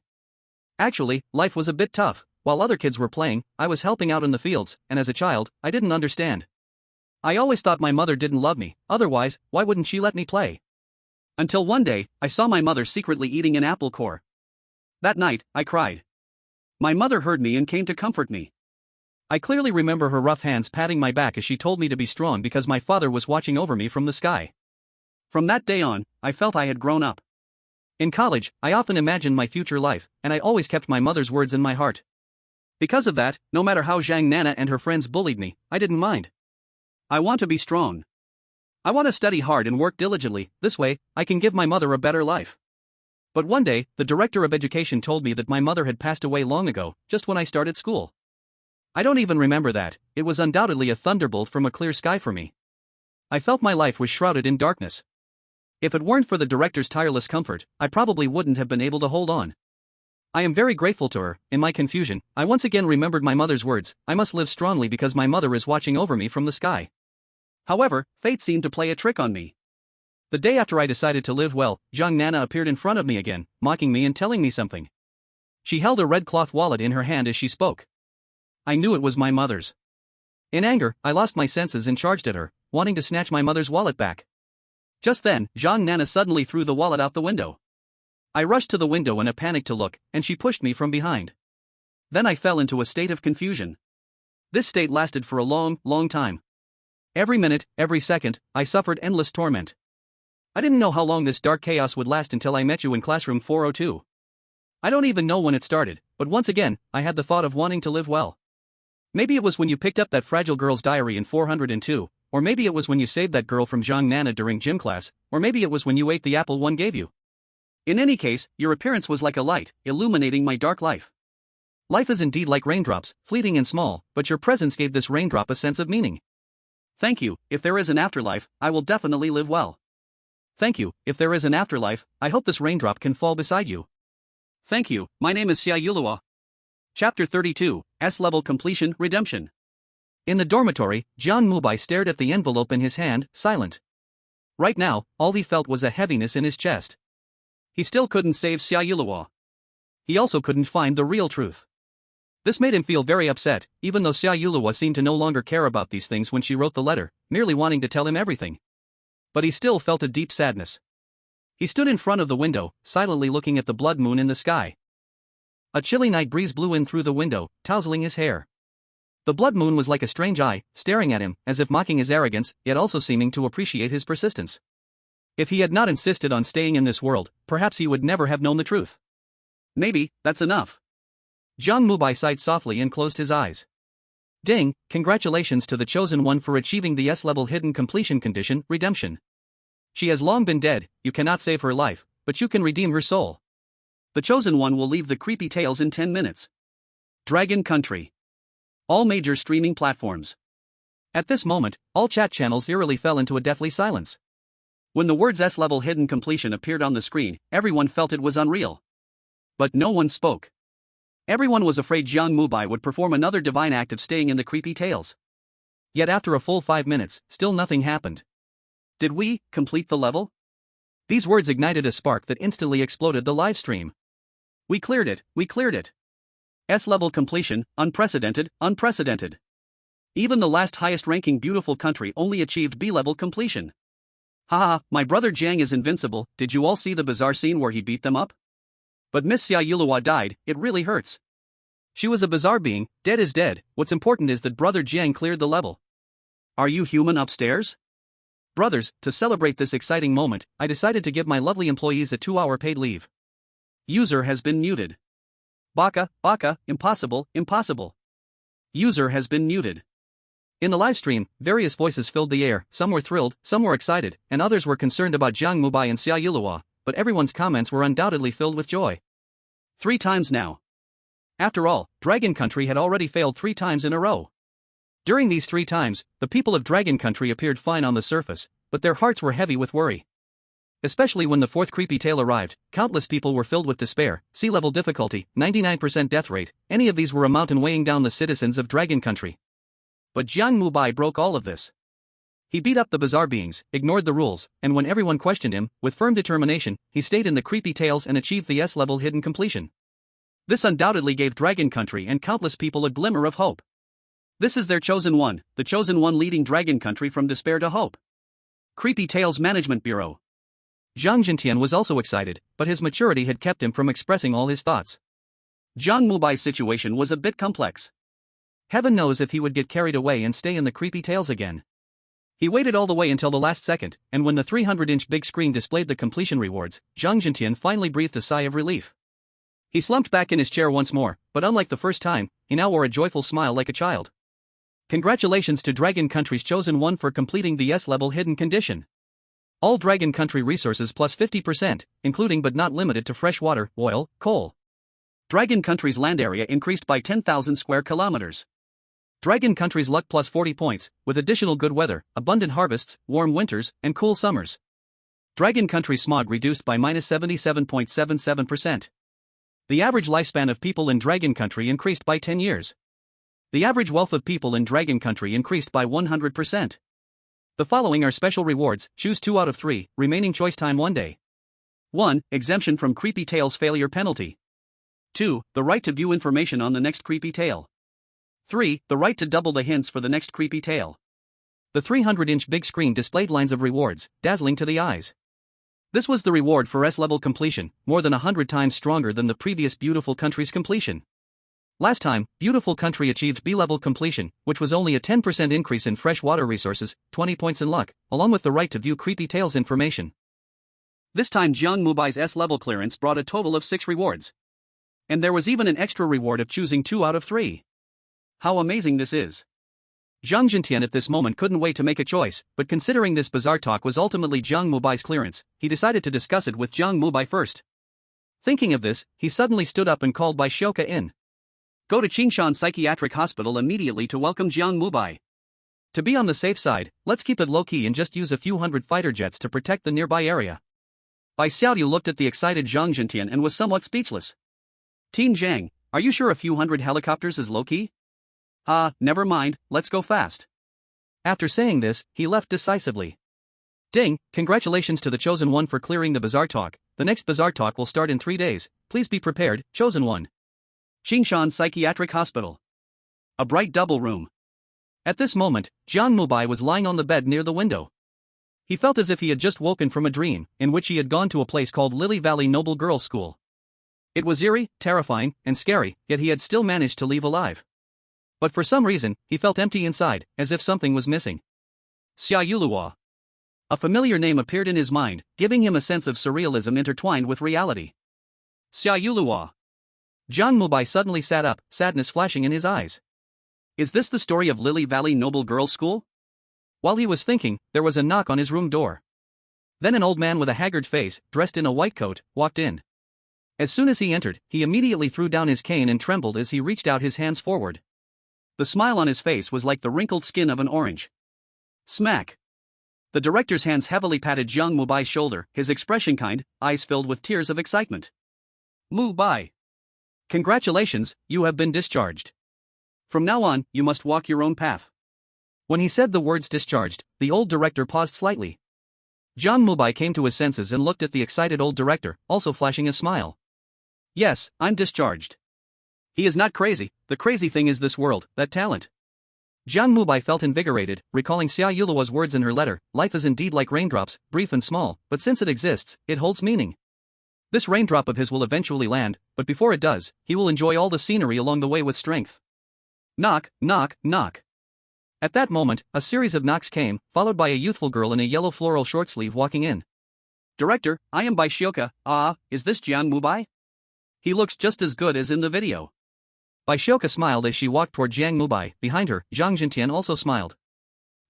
Actually, life was a bit tough. While other kids were playing, I was helping out in the fields, and as a child, I didn't understand. I always thought my mother didn't love me, otherwise, why wouldn't she let me play? Until one day, I saw my mother secretly eating an apple core. That night, I cried. My mother heard me and came to comfort me. I clearly remember her rough hands patting my back as she told me to be strong because my father was watching over me from the sky. From that day on, I felt I had grown up. In college, I often imagined my future life, and I always kept my mother's words in my heart. Because of that, no matter how Jiang Nana and her friends bullied me, I didn't mind. I want to be strong. I want to study hard and work diligently, this way, I can give my mother a better life. But one day, the director of education told me that my mother had passed away long ago, just when I started school. I don't even remember that, it was undoubtedly a thunderbolt from a clear sky for me. I felt my life was shrouded in darkness. If it weren't for the director's tireless comfort, I probably wouldn't have been able to hold on. I am very grateful to her. In my confusion, I once again remembered my mother's words, I must live strongly because my mother is watching over me from the sky. However, fate seemed to play a trick on me. The day after I decided to live well, Jiang Nana appeared in front of me again, mocking me and telling me something. She held a red cloth wallet in her hand as she spoke. I knew it was my mother's. In anger, I lost my senses and charged at her, wanting to snatch my mother's wallet back. Just then, Jiang Nana suddenly threw the wallet out the window. I rushed to the window in a panic to look, and she pushed me from behind. Then I fell into a state of confusion. This state lasted for a long, long time. Every minute, every second, I suffered endless torment. I didn't know how long this dark chaos would last until I met you in classroom 402. I don't even know when it started, but once again, I had the thought of wanting to live well. Maybe it was when you picked up that fragile girl's diary in 402, or maybe it was when you saved that girl from Jiang Nana during gym class, or maybe it was when you ate the apple one gave you. In any case, your appearance was like a light, illuminating my dark life. Life is indeed like raindrops, fleeting and small, but your presence gave this raindrop a sense of meaning. Thank you, if there is an afterlife, I will definitely live well. Thank you, if there is an afterlife, I hope this raindrop can fall beside you. Thank you, my name is Xia Yuluo. Chapter 32, S-Level Completion Redemption. In the dormitory, Jiang Mubai stared at the envelope in his hand, silent. Right now, all he felt was a heaviness in his chest. He still couldn't save Xia Yuluo. He also couldn't find the real truth. This made him feel very upset, even though Xia Yuluo seemed to no longer care about these things when she wrote the letter, merely wanting to tell him everything. But he still felt a deep sadness. He stood in front of the window, silently looking at the blood moon in the sky. A chilly night breeze blew in through the window, tousling his hair. The blood moon was like a strange eye, staring at him, as if mocking his arrogance, yet also seeming to appreciate his persistence. If he had not insisted on staying in this world, perhaps he would never have known the truth. Maybe, that's enough. Jiang Mubai sighed softly and closed his eyes. Ding, congratulations to the Chosen One for achieving the S-level hidden completion condition, redemption. She has long been dead, you cannot save her life, but you can redeem her soul. The Chosen One will leave the creepy tales in 10 minutes. Dragon Country. All major streaming platforms. At this moment, all chat channels eerily fell into a deathly silence. When the words S-level hidden completion appeared on the screen, everyone felt it was unreal. But no one spoke. Everyone was afraid Jiang Mubai would perform another divine act of staying in the creepy tales. Yet after a full 5 minutes, still nothing happened. Did we complete the level? These words ignited a spark that instantly exploded the live stream. We cleared it, we cleared it. S-level completion, unprecedented, unprecedented. Even the last highest ranking beautiful country only achieved B-level completion. Haha, my brother Jiang is invincible, did you all see the bizarre scene where he beat them up? But Miss Xia Yuluo died, it really hurts. She was a bizarre being, dead is dead, what's important is that brother Jiang cleared the level. Are you human upstairs? Brothers, to celebrate this exciting moment, I decided to give my lovely employees a 2-hour paid leave. User has been muted. Baka, impossible, impossible. User has been muted. In the live stream, various voices filled the air, some were thrilled, some were excited, and others were concerned about Jiang Mubai and Xia Yuluo, but everyone's comments were undoubtedly filled with joy. 3 times now. After all, Dragon Country had already failed 3 times in a row. During these 3 times, the people of Dragon Country appeared fine on the surface, but their hearts were heavy with worry. Especially when the 4th creepy tale arrived, countless people were filled with despair, sea-level difficulty, 99% death rate, any of these were a mountain weighing down the citizens of Dragon Country. But Jiang Mubai broke all of this. He beat up the bizarre beings, ignored the rules, and when everyone questioned him, with firm determination, he stayed in the creepy tales and achieved the S-level hidden completion. This undoubtedly gave Dragon Country and countless people a glimmer of hope. This is their Chosen One, the Chosen One leading Dragon Country from despair to hope. Creepy Tales Management Bureau. Zhang Jintian was also excited, but his maturity had kept him from expressing all his thoughts. Jiang Mubai's situation was a bit complex. Heaven knows if he would get carried away and stay in the creepy tales again. He waited all the way until the last second, and when the 300-inch big screen displayed the completion rewards, Zhang Jintian finally breathed a sigh of relief. He slumped back in his chair once more, but unlike the first time, he now wore a joyful smile like a child. Congratulations to Dragon Country's Chosen One for completing the S-level hidden condition. All Dragon Country resources plus 50%, including but not limited to fresh water, oil, coal. Dragon Country's land area increased by 10,000 square kilometers. Dragon Country's luck plus 40 points, with additional good weather, abundant harvests, warm winters, and cool summers. Dragon Country's smog reduced by minus 77.77%. The average lifespan of people in Dragon Country increased by 10 years. The average wealth of people in Dragon Country increased by 100%. The following are special rewards, choose 2 out of 3, remaining choice time 1 day. 1. Exemption from Creepy Tales failure penalty. 2. The right to view information on the next creepy tale. 3. The right to double the hints for the next creepy tale. The 300-inch big screen displayed lines of rewards, dazzling to the eyes. This was the reward for S-level completion, more than 100 times stronger than the previous Beautiful Country's completion. Last time, Beautiful Country achieved B-level completion, which was only a 10% increase in fresh water resources, 20 points in luck, along with the right to view creepy tales information. This time Jiang Mubai's S-level clearance brought a total of 6 rewards. And there was even an extra reward of choosing 2 out of 3. How amazing this is. Zhang Jintian at this moment couldn't wait to make a choice, but considering this bizarre talk was ultimately Jiang Mubai's clearance, he decided to discuss it with Jiang Mubai first. Thinking of this, he suddenly stood up and called Bai Shouka in. Go to Qingshan Psychiatric Hospital immediately to welcome Jiang Mubai. To be on the safe side, let's keep it low-key and just use a few hundred fighter jets to protect the nearby area. Bai Xiaoyu looked at the excited Zhang Jintian and was somewhat speechless. Team Zhang, are you sure a few hundred helicopters is low-key? Never mind, let's go fast. After saying this, he left decisively. Ding, congratulations to the Chosen One for clearing the bizarre talk. The next bizarre talk will start in 3 days, please be prepared, Chosen One. Qingshan Psychiatric Hospital. A bright double room. At this moment, Jiang Mubai was lying on the bed near the window. He felt as if he had just woken from a dream, in which he had gone to a place called Lily Valley Noble Girls' School. It was eerie, terrifying, and scary, yet he had still managed to leave alive. But for some reason, he felt empty inside, as if something was missing. Xia Yuluo. A familiar name appeared in his mind, giving him a sense of surrealism intertwined with reality. Xia Yuluo. Jiang Mubai suddenly sat up, sadness flashing in his eyes. Is this the story of Lily Valley Noble Girls' School? While he was thinking, there was a knock on his room door. Then an old man with a haggard face, dressed in a white coat, walked in. As soon as he entered, he immediately threw down his cane and trembled as he reached out his hands forward. The smile on his face was like the wrinkled skin of an orange. Smack! The director's hands heavily patted Jiang Mubai's shoulder, his expression kind, eyes filled with tears of excitement. Mubai. Congratulations, you have been discharged. From now on, you must walk your own path. When he said the words discharged, the old director paused slightly. Jiang Mubai came to his senses and looked at the excited old director, also flashing a smile. Yes, I'm discharged. He is not crazy, the crazy thing is this world, that talent. Jiang Mubai felt invigorated, recalling Xia Yuluo's words in her letter, life is indeed like raindrops, brief and small, but since it exists, it holds meaning. This raindrop of his will eventually land, but before it does, he will enjoy all the scenery along the way with strength. Knock, knock, knock. At that moment, a series of knocks came, followed by a youthful girl in a yellow floral short sleeve walking in. Director, I am Baishioka. Is this Jiang Mubai? He looks just as good as in the video. Baishioka smiled as she walked toward Jiang Mubai. Behind her, Zhang Jintian also smiled.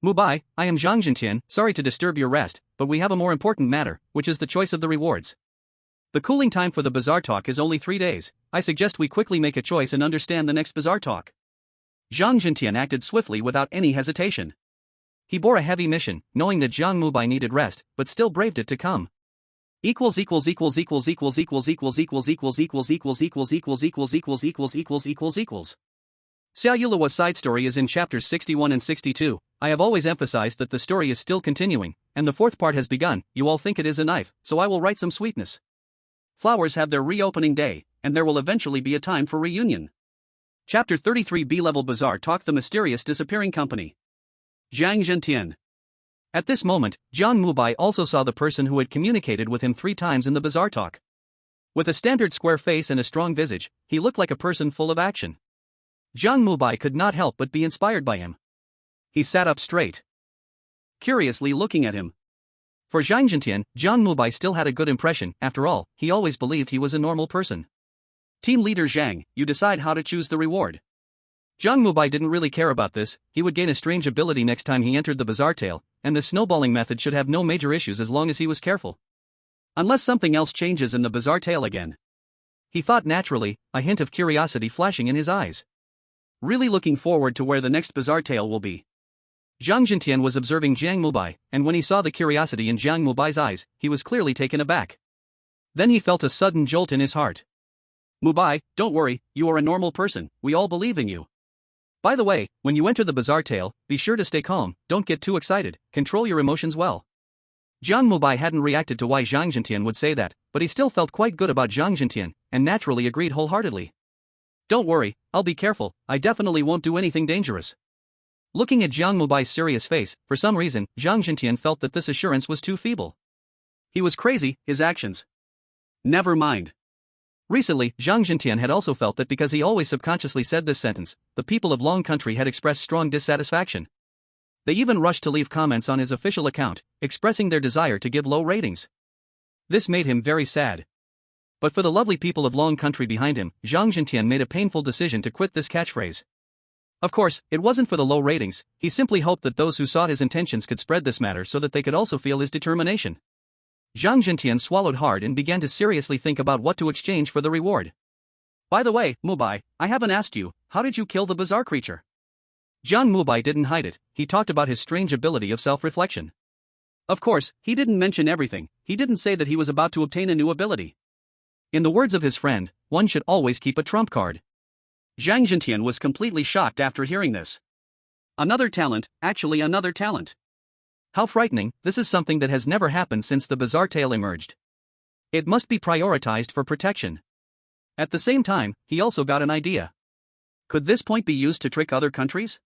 Mubai, I am Zhang Jintian, sorry to disturb your rest, but we have a more important matter, which is the choice of the rewards. The cooling time for the bazaar talk is only 3 days. I suggest we quickly make a choice and understand the next bazaar talk. Zhang Jintian acted swiftly without any hesitation. He bore a heavy mission, knowing that Jiang Mubai needed rest, but still braved it to come. Equals equals equals equals equals equals equals equals equals equals equals equals equals equals equals equals equals equals equals. Xia Yuluo's side story is in chapters 61 and 62. I have always emphasized that the story is still continuing, and the 4th part has begun. You all think it is a knife, so I will write some sweetness. Flowers have their reopening day, and there will eventually be a time for reunion. Chapter 33 B-Level Bazaar Talk The Mysterious Disappearing Company. Zhang Jintian. At this moment, Jiang Mubai also saw the person who had communicated with him 3 times in the bazaar talk. With a standard square face and a strong visage, he looked like a person full of action. Jiang Mubai could not help but be inspired by him. He sat up straight, curiously looking at him. For Zhang Jintian, Jiang Mubai still had a good impression. After all, he always believed he was a normal person. Team leader Zhang, you decide how to choose the reward. Jiang Mubai didn't really care about this. He would gain a strange ability next time he entered the bazaar tale, and the snowballing method should have no major issues as long as he was careful. Unless something else changes in the bazaar tale again. He thought naturally, a hint of curiosity flashing in his eyes. Really looking forward to where the next bazaar tale will be. Zhang Jintian was observing Jiang Mubai, and when he saw the curiosity in Jiang Mubai's eyes, he was clearly taken aback. Then he felt a sudden jolt in his heart. Mubai, don't worry, you are a normal person, we all believe in you. By the way, when you enter the bazaar tale, be sure to stay calm, don't get too excited, control your emotions well. Jiang Mubai hadn't reacted to why Zhang Jintian would say that, but he still felt quite good about Zhang Jintian, and naturally agreed wholeheartedly. Don't worry, I'll be careful, I definitely won't do anything dangerous. Looking at Jiang Mubai's serious face, for some reason, Zhang Jintian felt that this assurance was too feeble. He was crazy, his actions. Never mind. Recently, Zhang Jintian had also felt that because he always subconsciously said this sentence, the people of Long Country had expressed strong dissatisfaction. They even rushed to leave comments on his official account, expressing their desire to give low ratings. This made him very sad. But for the lovely people of Long Country behind him, Zhang Jintian made a painful decision to quit this catchphrase. Of course, it wasn't for the low ratings, he simply hoped that those who sought his intentions could spread this matter so that they could also feel his determination. Zhang Jintian swallowed hard and began to seriously think about what to exchange for the reward. By the way, Mubai, I haven't asked you, how did you kill the bizarre creature? Jiang Mubai didn't hide it, he talked about his strange ability of self-reflection. Of course, he didn't mention everything, he didn't say that he was about to obtain a new ability. In the words of his friend, one should always keep a trump card. Zhang Jintian was completely shocked after hearing this. Another talent, actually another talent. How frightening, this is something that has never happened since the bizarre tale emerged. It must be prioritized for protection. At the same time, he also got an idea. Could this point be used to trick other countries?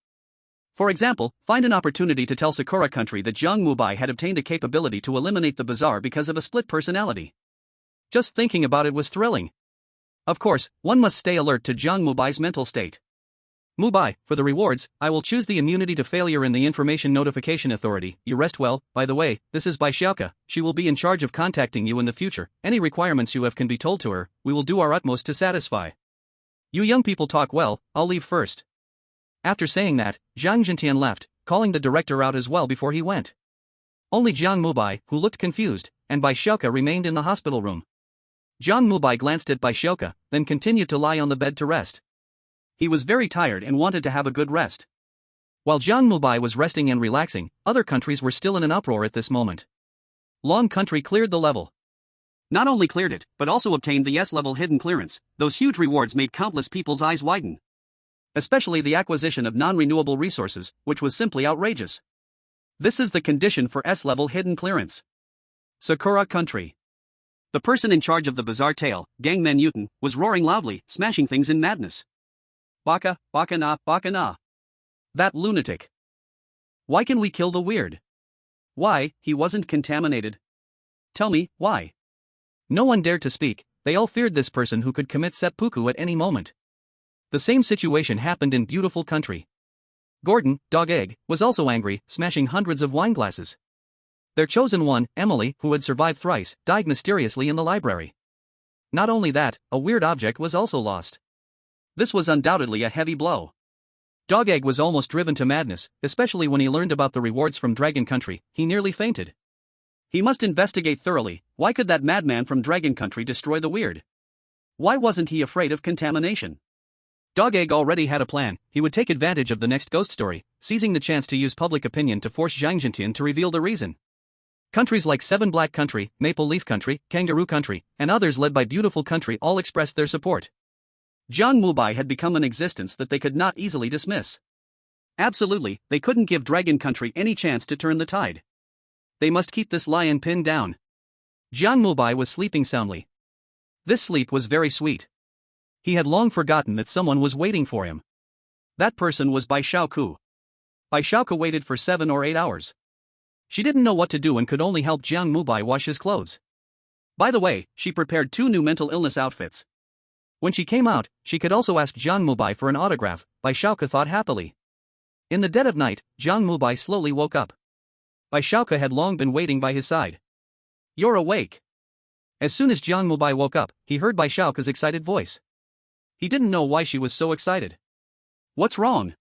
For example, find an opportunity to tell Sakura country that Jiang Mubai had obtained a capability to eliminate the bazaar because of a split personality. Just thinking about it was thrilling. Of course, one must stay alert to Jiang Mubai's mental state. Mubai, for the rewards, I will choose the immunity to failure in the Information Notification Authority. You rest well. By the way, this is Bai Xiaoke. She will be in charge of contacting you in the future. Any requirements you have can be told to her. We will do our utmost to satisfy. You young people talk well, I'll leave first. After saying that, Zhang Jintian left, calling the director out as well before he went. Only Jiang Mubai, who looked confused, and Bai Xiaoke remained in the hospital room. Jiang Mubai glanced at Bai Xiaoke, then continued to lie on the bed to rest. He was very tired and wanted to have a good rest. While Jiang Mubai was resting and relaxing, other countries were still in an uproar at this moment. Long country cleared the level. Not only cleared it, but also obtained the S-level hidden clearance. Those huge rewards made countless people's eyes widen. Especially the acquisition of non-renewable resources, which was simply outrageous. This is the condition for S-level hidden clearance. Sakura country. The person in charge of the bizarre tale, Gangman Newton, was roaring loudly, smashing things in madness. Baka, baka na, baka na. That lunatic. Why can we kill the weird? Why, he wasn't contaminated. Tell me, why? No one dared to speak, they all feared this person who could commit seppuku at any moment. The same situation happened in beautiful country. Gordon, Dog Egg, was also angry, smashing hundreds of wine glasses. Their chosen one, Emily, who had survived thrice, died mysteriously in the library. Not only that, a weird object was also lost. This was undoubtedly a heavy blow. Dog Egg was almost driven to madness, especially when he learned about the rewards from Dragon Country. He nearly fainted. He must investigate thoroughly. Why could that madman from Dragon Country destroy the weird? Why wasn't he afraid of contamination? Dog Egg already had a plan. He would take advantage of the next ghost story, seizing the chance to use public opinion to force Zhang Jintian to reveal the reason. Countries like Seven Black Country, Maple Leaf Country, Kangaroo Country, and others led by Beautiful Country all expressed their support. Jiang Mubai had become an existence that they could not easily dismiss. Absolutely, they couldn't give Dragon Country any chance to turn the tide. They must keep this lion pinned down. Jiang Mubai was sleeping soundly. This sleep was very sweet. He had long forgotten that someone was waiting for him. That person was Bai Xiaoke. Bai Xiaoke waited for 7 or 8 hours. She didn't know what to do and could only help Jiang Mubai wash his clothes. By the way, she prepared 2 new mental illness outfits. When she came out, she could also ask Jiang Mubai for an autograph, Bai Xiaoke thought happily. In the dead of night, Jiang Mubai slowly woke up. Bai Xiaoke had long been waiting by his side. You're awake. As soon as Jiang Mubai woke up, he heard Bai Xiaoke's excited voice. He didn't know why she was so excited. What's wrong?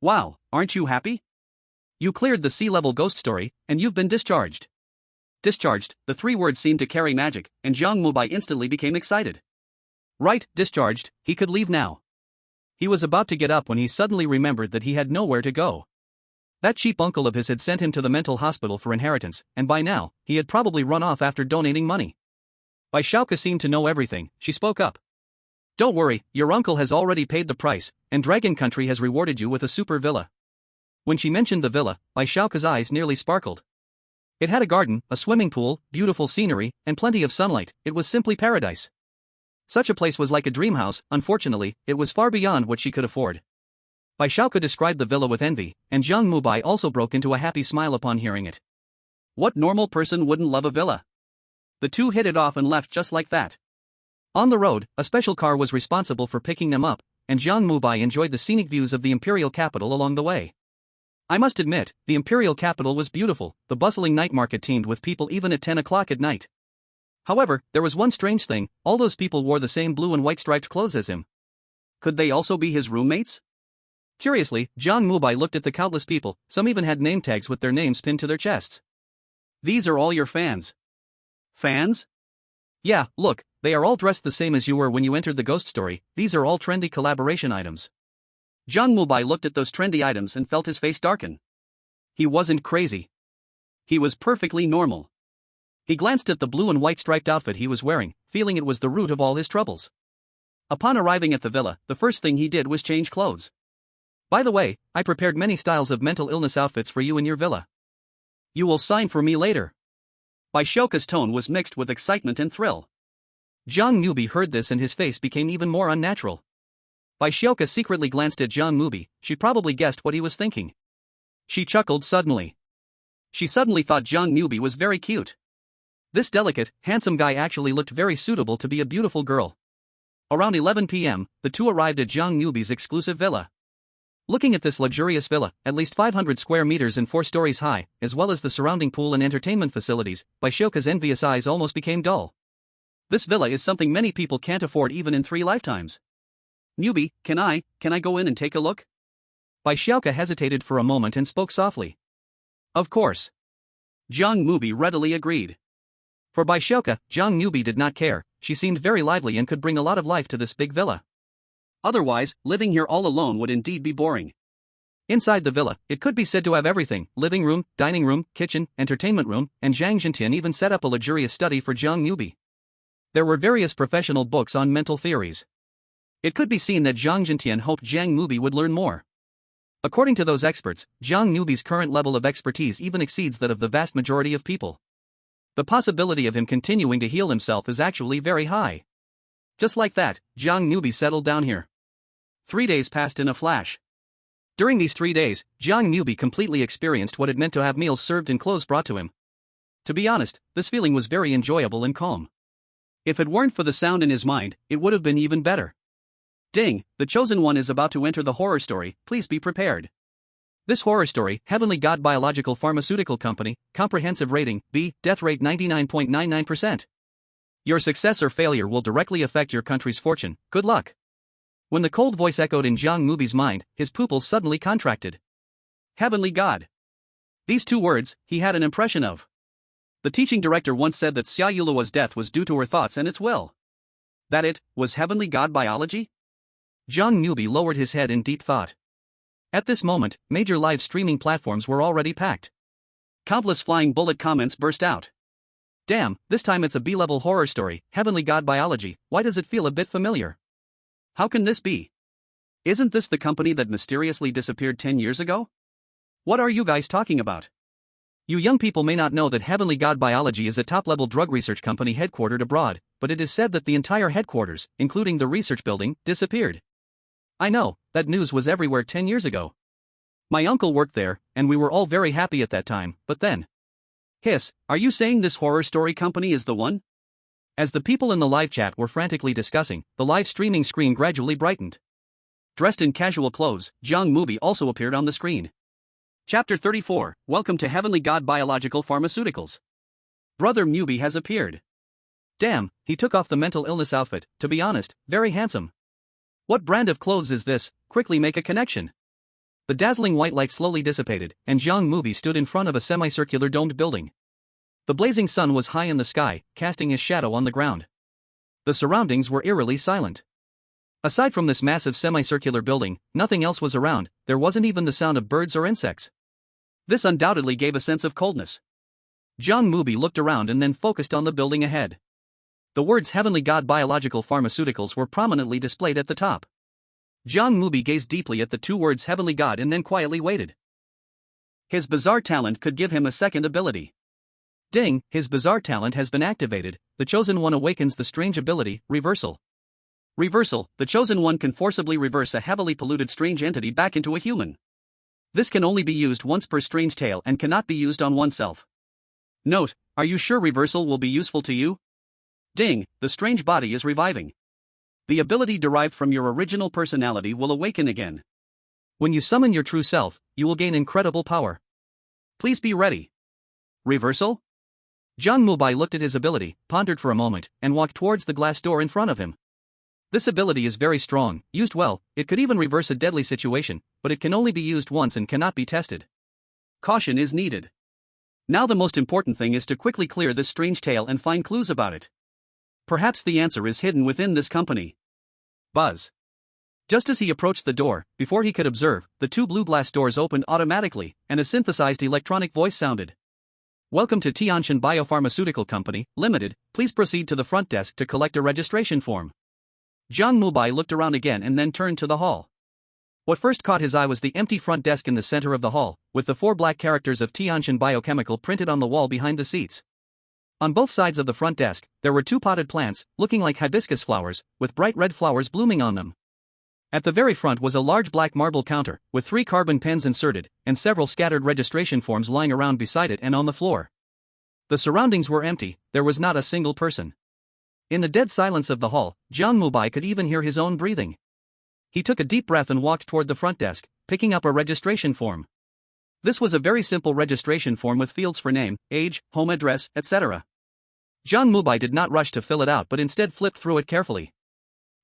Wow, aren't you happy? You cleared the sea-level ghost story, and you've been discharged. Discharged, the 3 words seemed to carry magic, and Jiang Mubai instantly became excited. Right, discharged, he could leave now. He was about to get up when he suddenly remembered that he had nowhere to go. That cheap uncle of his had sent him to the mental hospital for inheritance, and by now, he had probably run off after donating money. Bai Xiaoke seemed to know everything. She spoke up. Don't worry, your uncle has already paid the price, and Dragon Country has rewarded you with a super villa. When she mentioned the villa, Bai Xiaoke's eyes nearly sparkled. It had a garden, a swimming pool, beautiful scenery, and plenty of sunlight. It was simply paradise. Such a place was like a dream house. Unfortunately, it was far beyond what she could afford. Bai Xiaoke described the villa with envy, and Jiang Mubai also broke into a happy smile upon hearing it. What normal person wouldn't love a villa? The two hit it off and left just like that. On the road, a special car was responsible for picking them up, and Jiang Mubai enjoyed the scenic views of the imperial capital along the way. I must admit, the imperial capital was beautiful. The bustling night market teemed with people even at 10 o'clock at night. However, there was one strange thing: all those people wore the same blue and white striped clothes as him. Could they also be his roommates? Curiously, Jiang Mubai looked at the countless people. Some even had name tags with their names pinned to their chests. These are all your fans. Fans? Yeah, look, they are all dressed the same as you were when you entered the ghost story. These are all trendy collaboration items. Jiang Mubai looked at those trendy items and felt his face darken. He wasn't crazy. He was perfectly normal. He glanced at the blue and white striped outfit he was wearing, feeling it was the root of all his troubles. Upon arriving at the villa, the first thing he did was change clothes. By the way, I prepared many styles of mental illness outfits for you in your villa. You will sign for me later. Bai Xiaoke's tone was mixed with excitement and thrill. Jiang Mubai heard this and his face became even more unnatural. Bai Xiaoka secretly glanced at Jiang Mubai, she probably guessed what he was thinking. She chuckled suddenly. She suddenly thought Jiang Mubai was very cute. This delicate, handsome guy actually looked very suitable to be a beautiful girl. Around 11 p.m., the two arrived at Jiang Mubai's exclusive villa. Looking at this luxurious villa, at least 500 square meters and 4 stories high, as well as the surrounding pool and entertainment facilities, Bai Xiaoka's envious eyes almost became dull. This villa is something many people can't afford even in 3 lifetimes. Mubai, can I go in and take a look? Bai Xiaoka hesitated for a moment and spoke softly. Of course. Jiang Mubai readily agreed. For Bai Xiaoka, Jiang Mubai did not care, she seemed very lively and could bring a lot of life to this big villa. Otherwise, living here all alone would indeed be boring. Inside the villa, it could be said to have everything: living room, dining room, kitchen, entertainment room, and Jiang Zhentian even set up a luxurious study for Jiang Mubai. There were various professional books on mental theories. It could be seen that Jiang Zhentian hoped Jiang Mubai would learn more. According to those experts, Jiang Mubai's current level of expertise even exceeds that of the vast majority of people. The possibility of him continuing to heal himself is actually very high. Just like that, Jiang Mubai settled down here. 3 days passed in a flash. During these 3 days, Jiang Mubai completely experienced what it meant to have meals served and clothes brought to him. To be honest, this feeling was very enjoyable and calm. If it weren't for the sound in his mind, it would have been even better. Ding, the chosen one is about to enter the horror story, please be prepared. This horror story, Heavenly God Biological Pharmaceutical Company, comprehensive rating, B, death rate 99.99%. Your success or failure will directly affect your country's fortune, good luck. When the cold voice echoed in Jiang Mubai's mind, his pupils suddenly contracted. Heavenly God. These 2 words, he had an impression of. The teaching director once said that Xia Yuluo's death was due to her thoughts and its will. That it was Heavenly God Biology? Jiang Mubai lowered his head in deep thought. At this moment, major live streaming platforms were already packed. Countless flying bullet comments burst out. Damn, this time it's a B-level horror story, Heavenly God Biology, why does it feel a bit familiar? How can this be? Isn't this the company that mysteriously disappeared 10 years ago? What are you guys talking about? You young people may not know that Heavenly God Biology is a top-level drug research company headquartered abroad, but it is said that the entire headquarters, including the research building, disappeared. I know, that news was everywhere 10 years ago. My uncle worked there, and we were all very happy at that time, but then... Hiss, are you saying this horror story company is the one? As the people in the live chat were frantically discussing, the live streaming screen gradually brightened. Dressed in casual clothes, Jiang Mubai also appeared on the screen. Chapter 34, Welcome to Heavenly God Biological Pharmaceuticals. Brother Mubai has appeared. Damn, he took off the mental illness outfit, to be honest, very handsome. What brand of clothes is this? Quickly make a connection. The dazzling white light slowly dissipated, and Jiang Mubai stood in front of a semicircular domed building. The blazing sun was high in the sky, casting his shadow on the ground. The surroundings were eerily silent. Aside from this massive semicircular building, nothing else was around, there wasn't even the sound of birds or insects. This undoubtedly gave a sense of coldness. Jiang Mubai looked around and then focused on the building ahead. The words Heavenly God Biological Pharmaceuticals were prominently displayed at the top. Jiang Mubai gazed deeply at the 2 words Heavenly God and then quietly waited. His bizarre talent could give him a second ability. Ding, his bizarre talent has been activated, the chosen one awakens the strange ability, Reversal. Reversal, the chosen one can forcibly reverse a heavily polluted strange entity back into a human. This can only be used once per strange tale and cannot be used on oneself. Note, are you sure reversal will be useful to you? Ding, the strange body is reviving. The ability derived from your original personality will awaken again. When you summon your true self, you will gain incredible power. Please be ready. Reversal? Jiang Mubai looked at his ability, pondered for a moment, and walked towards the glass door in front of him. This ability is very strong, used well, it could even reverse a deadly situation, but it can only be used once and cannot be tested. Caution is needed. Now the most important thing is to quickly clear this strange tale and find clues about it. Perhaps the answer is hidden within this company. Buzz. Just as he approached the door, before he could observe, the 2 blue glass doors opened automatically, and a synthesized electronic voice sounded. Welcome to Qingshan Biopharmaceutical Company, Limited, please proceed to the front desk to collect a registration form. Jiang Mubai looked around again and then turned to the hall. What first caught his eye was the empty front desk in the center of the hall, with the 4 black characters of Qingshan Biochemical printed on the wall behind the seats. On both sides of the front desk, there were two potted plants, looking like hibiscus flowers, with bright red flowers blooming on them. At the very front was a large black marble counter, with 3 carbon pens inserted, and several scattered registration forms lying around beside it and on the floor. The surroundings were empty, there was not a single person. In the dead silence of the hall, Jiang Mubai could even hear his own breathing. He took a deep breath and walked toward the front desk, picking up a registration form. This was a very simple registration form with fields for name, age, home address, etc. Jiang Mubai did not rush to fill it out but instead flipped through it carefully.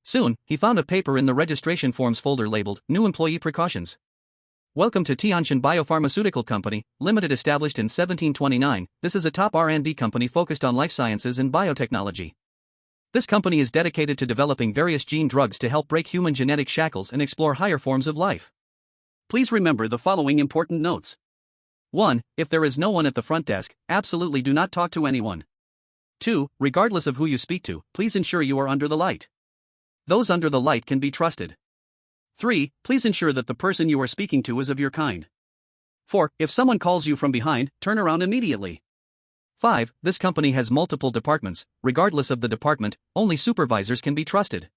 Soon, he found a paper in the registration forms folder labeled New Employee Precautions. Welcome to Qingshan Biopharmaceutical Company, Limited, established in 1729. This is a top R&D company focused on life sciences and biotechnology. This company is dedicated to developing various gene drugs to help break human genetic shackles and explore higher forms of life. Please remember the following important notes. 1. If there is no one at the front desk, absolutely do not talk to anyone. 2. Regardless of who you speak to, please ensure you are under the light. Those under the light can be trusted. 3. Please ensure that the person you are speaking to is of your kind. 4. If someone calls you from behind, turn around immediately. 5. This company has multiple departments. Regardless of the department, only supervisors can be trusted.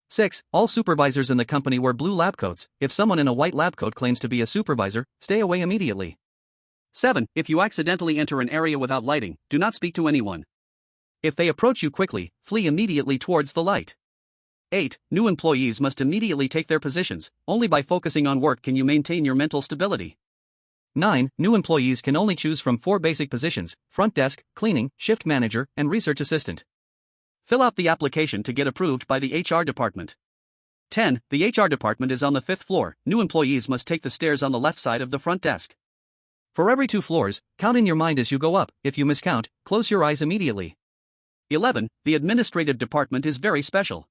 6. All supervisors in the company wear blue lab coats. If someone in a white lab coat claims to be a supervisor, stay away immediately. 7. If you accidentally enter an area without lighting, do not speak to anyone. If they approach you quickly, flee immediately towards the light. 8. New employees must immediately take their positions. Only by focusing on work can you maintain your mental stability. 9. New employees can only choose from 4 basic positions: front desk, cleaning, shift manager, and research assistant. Fill out the application to get approved by the HR department. 10. The HR department is on the 5th floor. New employees must take the stairs on the left side of the front desk. For every 2 floors, count in your mind as you go up. If you miscount, close your eyes immediately. 11. The administrative department is very special.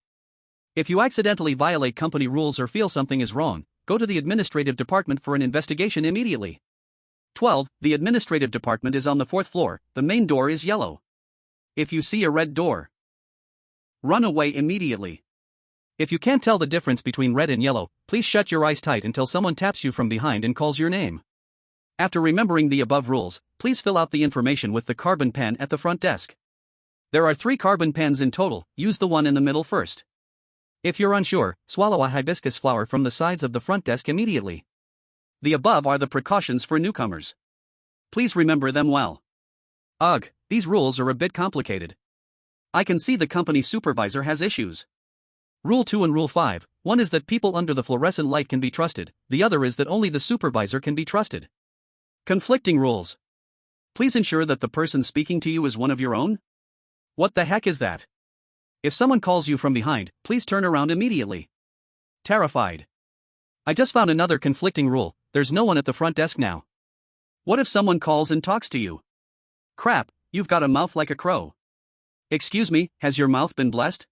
If you accidentally violate company rules or feel something is wrong, go to the administrative department for an investigation immediately. 12. The administrative department is on the 4th floor. The main door is yellow. If you see a red door, run away immediately. If you can't tell the difference between red and yellow, please shut your eyes tight until someone taps you from behind and calls your name. After remembering the above rules, please fill out the information with the carbon pen at the front desk. There are 3 carbon pens in total. Use the one in the middle first. If you're unsure, swallow a hibiscus flower from the sides of the front desk immediately. The above are the precautions for newcomers. Please remember them well. Ugh, these rules are a bit complicated. I can see the company supervisor has issues. Rule 2 and Rule 5, one is that people under the fluorescent light can be trusted, the other is that only the supervisor can be trusted. Conflicting rules. Please ensure that the person speaking to you is one of your own. What the heck is that? If someone calls you from behind, please turn around immediately. Terrified. I just found another conflicting rule. There's no one at the front desk now. What if someone calls and talks to you? Crap, you've got a mouth like a crow. Excuse me, has your mouth been blessed?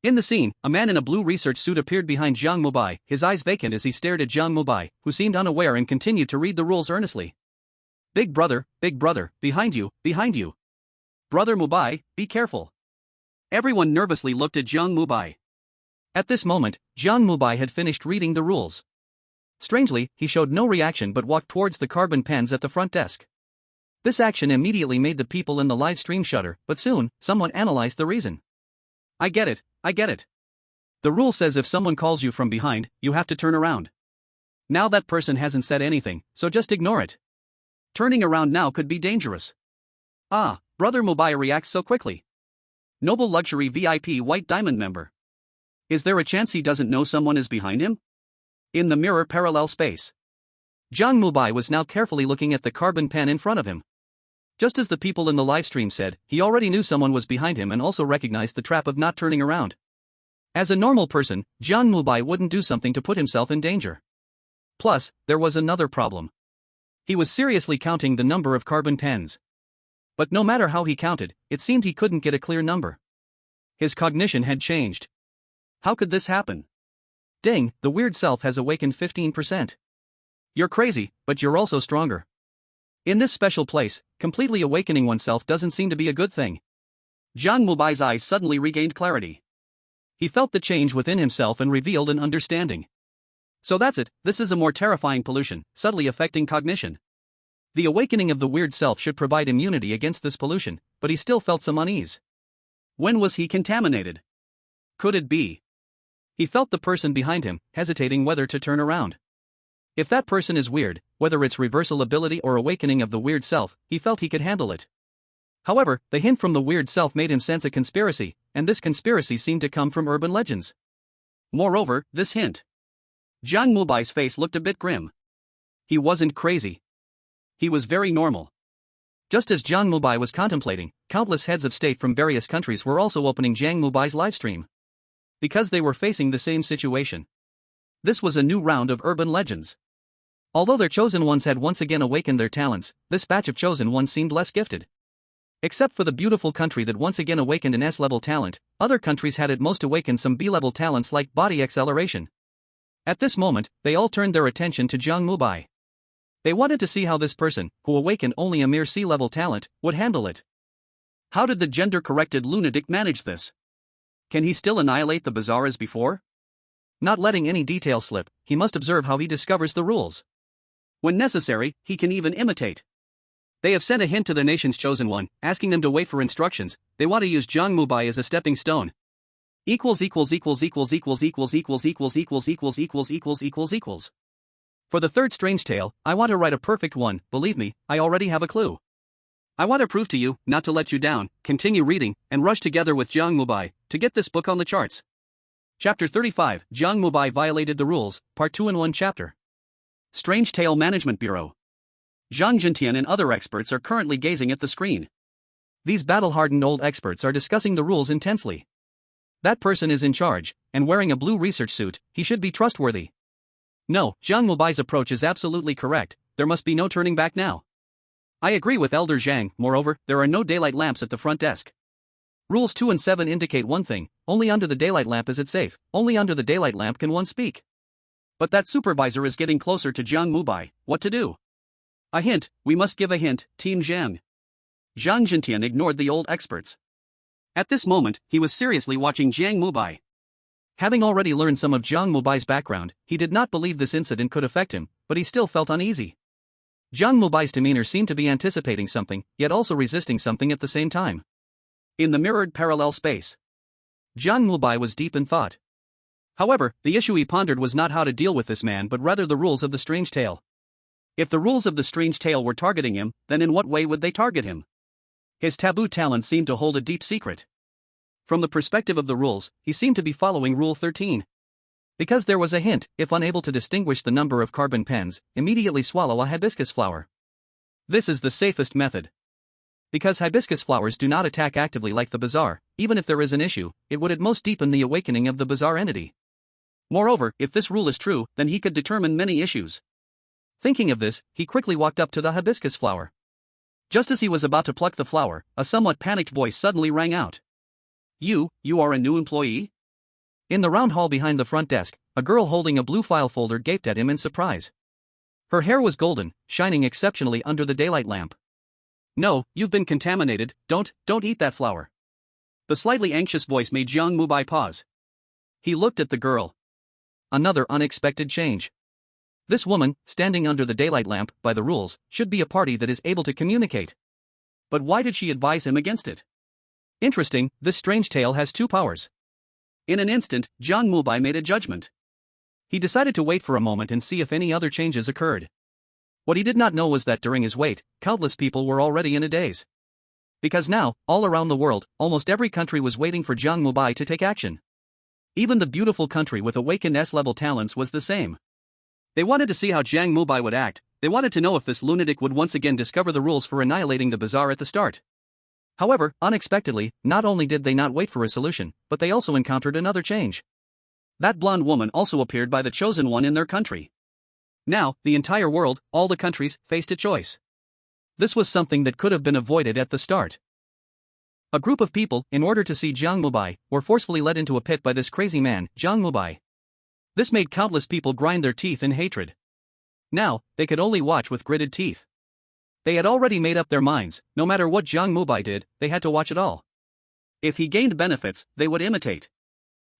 In the scene, a man in a blue research suit appeared behind Jiang Mubai, his eyes vacant as he stared at Jiang Mubai, who seemed unaware and continued to read the rules earnestly. Big brother, behind you, behind you. Brother Mubai, be careful. Everyone nervously looked at Jiang Mubai. At this moment, Jiang Mubai had finished reading the rules. Strangely, he showed no reaction but walked towards the carbon pens at the front desk. This action immediately made the people in the live stream shudder, but soon, someone analyzed the reason. I get it. The rule says if someone calls you from behind, you have to turn around. Now that person hasn't said anything, so just ignore it. Turning around now could be dangerous. Ah, Brother Mubai reacts so quickly. Noble Luxury VIP White Diamond member. Is there a chance he doesn't know someone is behind him? In the mirror parallel space. Jiang Mubai was now carefully looking at the carbon pen in front of him. Just as the people in the livestream said, he already knew someone was behind him and also recognized the trap of not turning around. As a normal person, Jiang Mubai wouldn't do something to put himself in danger. Plus, there was another problem. He was seriously counting the number of carbon pens. But no matter how he counted, it seemed he couldn't get a clear number. His cognition had changed. How could this happen? Ding, the weird self has awakened 15%. You're crazy, but you're also stronger. In this special place, completely awakening oneself doesn't seem to be a good thing. Jiang Mubai's eyes suddenly regained clarity. He felt the change within himself and revealed an understanding. So that's it, this is a more terrifying pollution, subtly affecting cognition. The awakening of the weird self should provide immunity against this pollution, but he still felt some unease. When was he contaminated? Could it be? He felt the person behind him, hesitating whether to turn around. If that person is weird, whether it's reversal ability or awakening of the weird self, he felt he could handle it. However, the hint from the weird self made him sense a conspiracy, and this conspiracy seemed to come from urban legends. Moreover, this hint. Jiang Mubai's face looked a bit grim. He wasn't crazy. He was very normal. Just as Jiang Mubai was contemplating, countless heads of state from various countries were also opening Jiang Mubai's livestream. Because they were facing the same situation. This was a new round of urban legends. Although their chosen ones had once again awakened their talents, this batch of chosen ones seemed less gifted. Except for the beautiful country that once again awakened an S-level talent, other countries had at most awakened some B-level talents like body acceleration. At this moment, they all turned their attention to Jiang Mubai. They wanted to see how this person, who awakened only a mere C-level talent, would handle it. How did the gender-corrected lunatic manage this? Can he still annihilate the bazaar as before? Not letting any detail slip, he must observe how he discovers the rules. When necessary, he can even imitate. They have sent a hint to their nation's chosen one, asking them to wait for instructions. They want to use Jiang Mubai as a stepping stone. Equals. For the third strange tale, I want to write a perfect one. Believe me, I already have a clue. I want to prove to you, not to let you down, continue reading, and rush together with Jiang Mubai, to get this book on the charts. Chapter 35, Jiang Mubai Violated the Rules, Part 2 in 1 chapter. Strange Tale Management Bureau. Zhang Jintian and other experts are currently gazing at the screen. These battle-hardened old experts are discussing the rules intensely. That person is in charge, and wearing a blue research suit, he should be trustworthy. No, Jiang Mubai's approach is absolutely correct, there must be no turning back now. I agree with Elder Zhang. Moreover, there are no daylight lamps at the front desk. Rules 2 and 7 indicate one thing, only under the daylight lamp is it safe, only under the daylight lamp can one speak. But that supervisor is getting closer to Jiang Mubai, what to do? A hint, we must give a hint, Team Zhang. Zhang Jintian ignored the old experts. At this moment, he was seriously watching Jiang Mubai. Having already learned some of Jiang Mubai's background, he did not believe this incident could affect him, but he still felt uneasy. Jiang Mubai's demeanor seemed to be anticipating something, yet also resisting something at the same time. In the mirrored parallel space, Jiang Mubai was deep in thought. However, the issue he pondered was not how to deal with this man but rather the rules of the strange tale. If the rules of the strange tale were targeting him, then in what way would they target him? His taboo talent seemed to hold a deep secret. From the perspective of the rules, he seemed to be following Rule 13. Because there was a hint, if unable to distinguish the number of carbon pens, immediately swallow a hibiscus flower. This is the safest method. Because hibiscus flowers do not attack actively like the bazaar, even if there is an issue, it would at most deepen the awakening of the bazaar entity. Moreover, if this rule is true, then he could determine many issues. Thinking of this, he quickly walked up to the hibiscus flower. Just as he was about to pluck the flower, a somewhat panicked voice suddenly rang out. You are a new employee? In the round hall behind the front desk, a girl holding a blue file folder gaped at him in surprise. Her hair was golden, shining exceptionally under the daylight lamp. No, you've been contaminated, don't eat that flower. The slightly anxious voice made Jiang Mubai pause. He looked at the girl. Another unexpected change. This woman, standing under the daylight lamp, by the rules, should be a party that is able to communicate. But why did she advise him against it? Interesting, this strange tale has two powers. In an instant, Jiang Mubai made a judgment. He decided to wait for a moment and see if any other changes occurred. What he did not know was that during his wait, countless people were already in a daze. Because now, all around the world, almost every country was waiting for Jiang Mubai to take action. Even the beautiful country with awakened S-level talents was the same. They wanted to see how Jiang Mubai would act, they wanted to know if this lunatic would once again discover the rules for annihilating the bazaar at the start. However, unexpectedly, not only did they not wait for a solution, but they also encountered another change. That blonde woman also appeared by the chosen one in their country. Now, the entire world, all the countries, faced a choice. This was something that could have been avoided at the start. A group of people, in order to see Jiang Mubai, were forcefully led into a pit by this crazy man, Jiang Mubai. This made countless people grind their teeth in hatred. Now, they could only watch with gritted teeth. They had already made up their minds, no matter what Jiang Mubai did, they had to watch it all. If he gained benefits, they would imitate.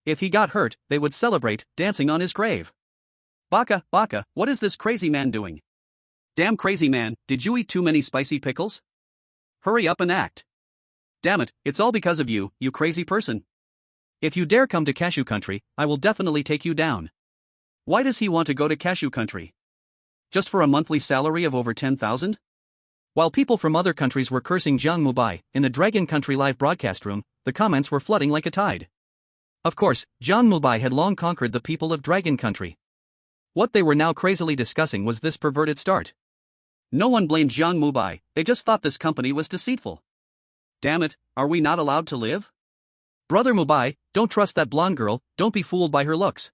If he got hurt, they would celebrate, dancing on his grave. Baka, what is this crazy man doing? Damn crazy man, did you eat too many spicy pickles? Hurry up and act. Damn it, it's all because of you, you crazy person. If you dare come to Cashew Country, I will definitely take you down. Why does he want to go to Cashew Country? Just for a monthly salary of over 10,000? While people from other countries were cursing Jiang Mubai, in the Dragon Country live broadcast room, the comments were flooding like a tide. Of course, Jiang Mubai had long conquered the people of Dragon Country. What they were now crazily discussing was this perverted start. No one blamed Jiang Mubai, they just thought this company was deceitful. Damn it, are we not allowed to live? Brother Mubai, don't trust that blonde girl, don't be fooled by her looks.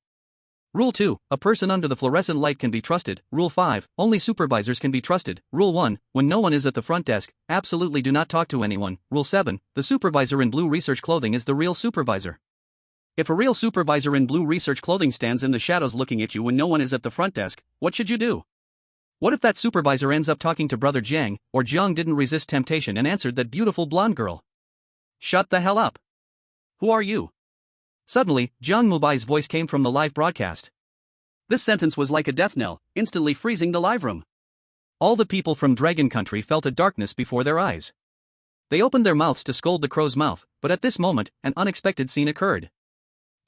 Rule 2, a person under the fluorescent light can be trusted. Rule 5, only supervisors can be trusted. Rule 1, when no one is at the front desk, absolutely do not talk to anyone. Rule 7, the supervisor in blue research clothing is the real supervisor. If a real supervisor in blue research clothing stands in the shadows looking at you when no one is at the front desk, what should you do? What if that supervisor ends up talking to Brother Jiang, or Jiang didn't resist temptation and answered that beautiful blonde girl? Shut the hell up. Who are you? Suddenly, Jiang Mubai's voice came from the live broadcast. This sentence was like a death knell, instantly freezing the live room. All the people from Dragon Country felt a darkness before their eyes. They opened their mouths to scold the crow's mouth, but at this moment, an unexpected scene occurred.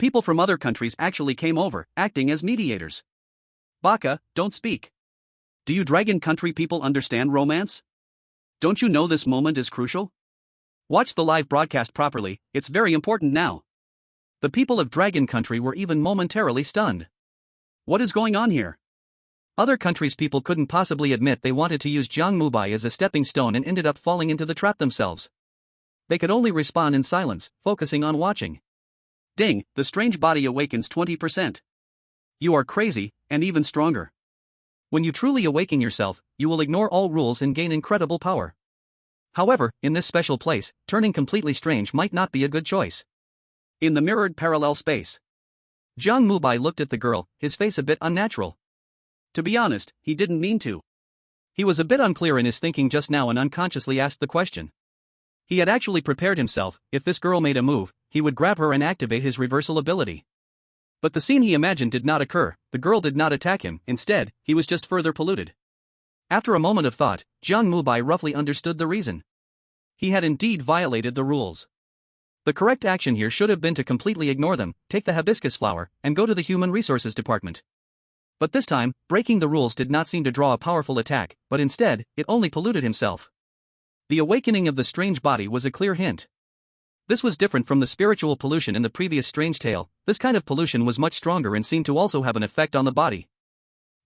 People from other countries actually came over, acting as mediators. Baka, don't speak. Do you Dragon Country people understand romance? Don't you know this moment is crucial? Watch the live broadcast properly, it's very important now. The people of Dragon Country were even momentarily stunned. What is going on here? Other countries' people couldn't possibly admit they wanted to use Jiang Mubai as a stepping stone and ended up falling into the trap themselves. They could only respond in silence, focusing on watching. Ding, the strange body awakens 20%. You are crazy, and even stronger. When you truly awaken yourself, you will ignore all rules and gain incredible power. However, in this special place, turning completely strange might not be a good choice. In the mirrored parallel space, Jiang Mubai looked at the girl, his face a bit unnatural. To be honest, he didn't mean to. He was a bit unclear in his thinking just now and unconsciously asked the question. He had actually prepared himself, if this girl made a move, he would grab her and activate his reversal ability. But the scene he imagined did not occur, the girl did not attack him, instead, he was just further polluted. After a moment of thought, Jiang Mubai roughly understood the reason. He had indeed violated the rules. The correct action here should have been to completely ignore them, take the hibiscus flower, and go to the Human Resources Department. But this time, breaking the rules did not seem to draw a powerful attack, but instead, it only polluted himself. The awakening of the strange body was a clear hint. This was different from the spiritual pollution in the previous strange tale. This kind of pollution was much stronger and seemed to also have an effect on the body.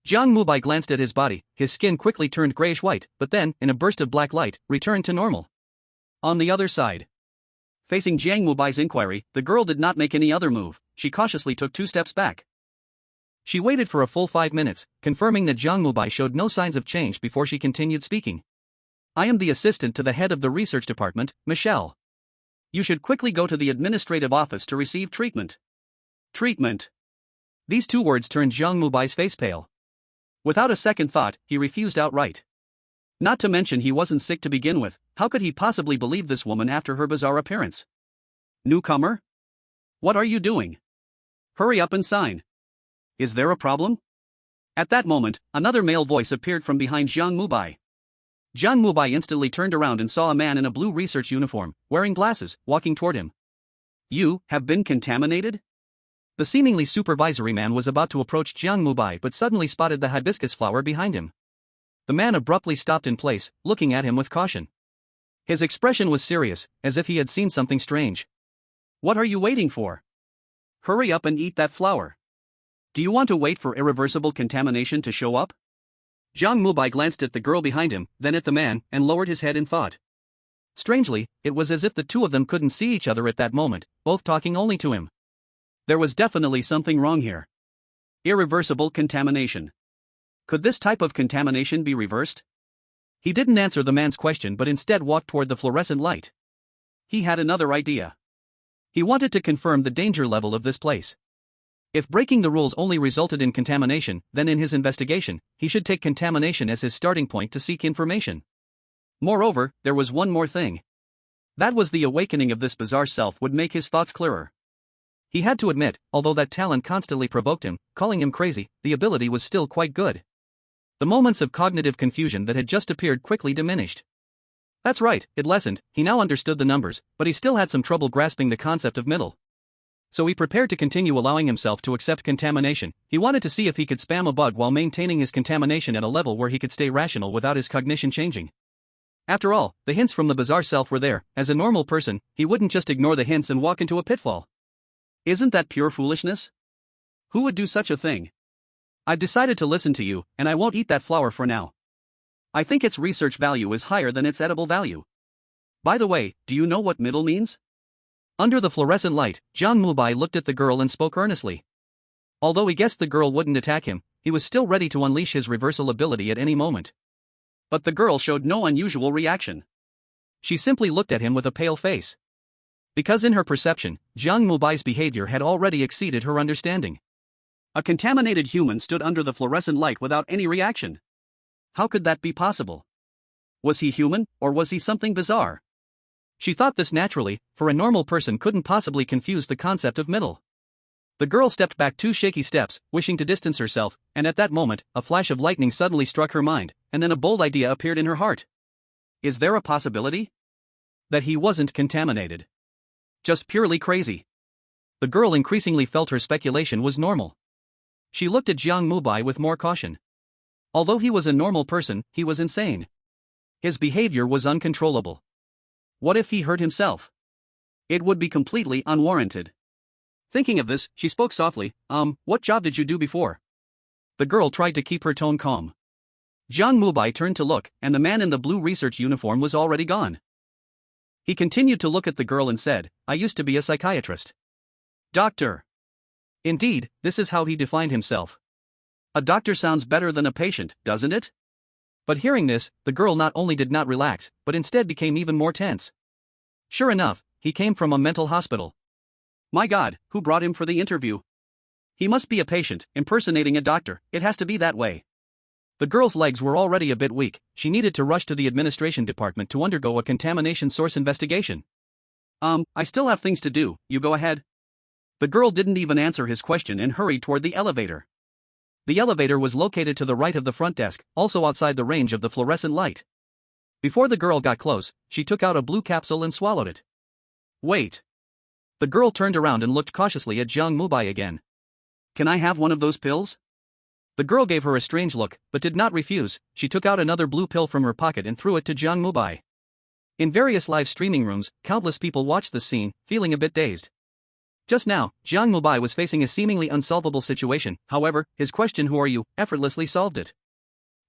Jiang Mubai glanced at his body, his skin quickly turned grayish-white, but then, in a burst of black light, returned to normal. On the other side, facing Jiang Mubai's inquiry, the girl did not make any other move, she cautiously took 2 steps back. She waited for a full 5 minutes, confirming that Jiang Mubai showed no signs of change before she continued speaking. I am the assistant to the head of the research department, Michelle. You should quickly go to the administrative office to receive treatment. Treatment. These 2 words turned Jiang Mubai's face pale. Without a second thought, he refused outright. Not to mention he wasn't sick to begin with, how could he possibly believe this woman after her bizarre appearance? Newcomer? What are you doing? Hurry up and sign. Is there a problem? At that moment, another male voice appeared from behind Jiang Mubai. Jiang Mubai instantly turned around and saw a man in a blue research uniform, wearing glasses, walking toward him. You have been contaminated? The seemingly supervisory man was about to approach Jiang Mubai but suddenly spotted the hibiscus flower behind him. The man abruptly stopped in place, looking at him with caution. His expression was serious, as if he had seen something strange. What are you waiting for? Hurry up and eat that flower. Do you want to wait for irreversible contamination to show up? Jiang Mubai glanced at the girl behind him, then at the man, and lowered his head in thought. Strangely, it was as if the 2 of them couldn't see each other at that moment, both talking only to him. There was definitely something wrong here. Irreversible contamination. Could this type of contamination be reversed? He didn't answer the man's question but instead walked toward the fluorescent light. He had another idea. He wanted to confirm the danger level of this place. If breaking the rules only resulted in contamination, then in his investigation, he should take contamination as his starting point to seek information. Moreover, there was one more thing. That was the awakening of this bizarre self would make his thoughts clearer. He had to admit, although that talent constantly provoked him, calling him crazy, the ability was still quite good. The moments of cognitive confusion that had just appeared quickly diminished. That's right, it lessened. He now understood the numbers, but he still had some trouble grasping the concept of middle. So he prepared to continue allowing himself to accept contamination. He wanted to see if he could spam a bug while maintaining his contamination at a level where he could stay rational without his cognition changing. After all, the hints from the bizarre self were there. As a normal person, he wouldn't just ignore the hints and walk into a pitfall. Isn't that pure foolishness? Who would do such a thing? I've decided to listen to you, and I won't eat that flower for now. I think its research value is higher than its edible value. By the way, do you know what middle means? Under the fluorescent light, Jiang Mubai looked at the girl and spoke earnestly. Although he guessed the girl wouldn't attack him, he was still ready to unleash his reversal ability at any moment. But the girl showed no unusual reaction. She simply looked at him with a pale face. Because in her perception, Jiang Mubai's behavior had already exceeded her understanding. A contaminated human stood under the fluorescent light without any reaction. How could that be possible? Was he human, or was he something bizarre? She thought this naturally, for a normal person couldn't possibly confuse the concept of middle. The girl stepped back 2 shaky steps, wishing to distance herself, and at that moment, a flash of lightning suddenly struck her mind, and then a bold idea appeared in her heart. Is there a possibility that he wasn't contaminated? Just purely crazy. The girl increasingly felt her speculation was normal. She looked at Jiang Mubai with more caution. Although he was a normal person, he was insane. His behavior was uncontrollable. What if he hurt himself? It would be completely unwarranted. Thinking of this, she spoke softly, what job did you do before? The girl tried to keep her tone calm. Jiang Mubai turned to look, and the man in the blue research uniform was already gone. He continued to look at the girl and said, I used to be a psychiatrist. Doctor. Indeed, this is how he defined himself. A doctor sounds better than a patient, doesn't it? But hearing this, the girl not only did not relax, but instead became even more tense. Sure enough, he came from a mental hospital. My God, who brought him for the interview? He must be a patient, impersonating a doctor. It has to be that way. The girl's legs were already a bit weak. She needed to rush to the administration department to undergo a contamination source investigation. I still have things to do, you go ahead. The girl didn't even answer his question and hurried toward the elevator. The elevator was located to the right of the front desk, also outside the range of the fluorescent light. Before the girl got close, she took out a blue capsule and swallowed it. Wait. The girl turned around and looked cautiously at Jiang Mubai again. Can I have one of those pills? The girl gave her a strange look, but did not refuse. She took out another blue pill from her pocket and threw it to Jiang Mubai. In various live streaming rooms, countless people watched the scene, feeling a bit dazed. Just now, Jiang Mubai was facing a seemingly unsolvable situation. However, his question, who are you, effortlessly solved it.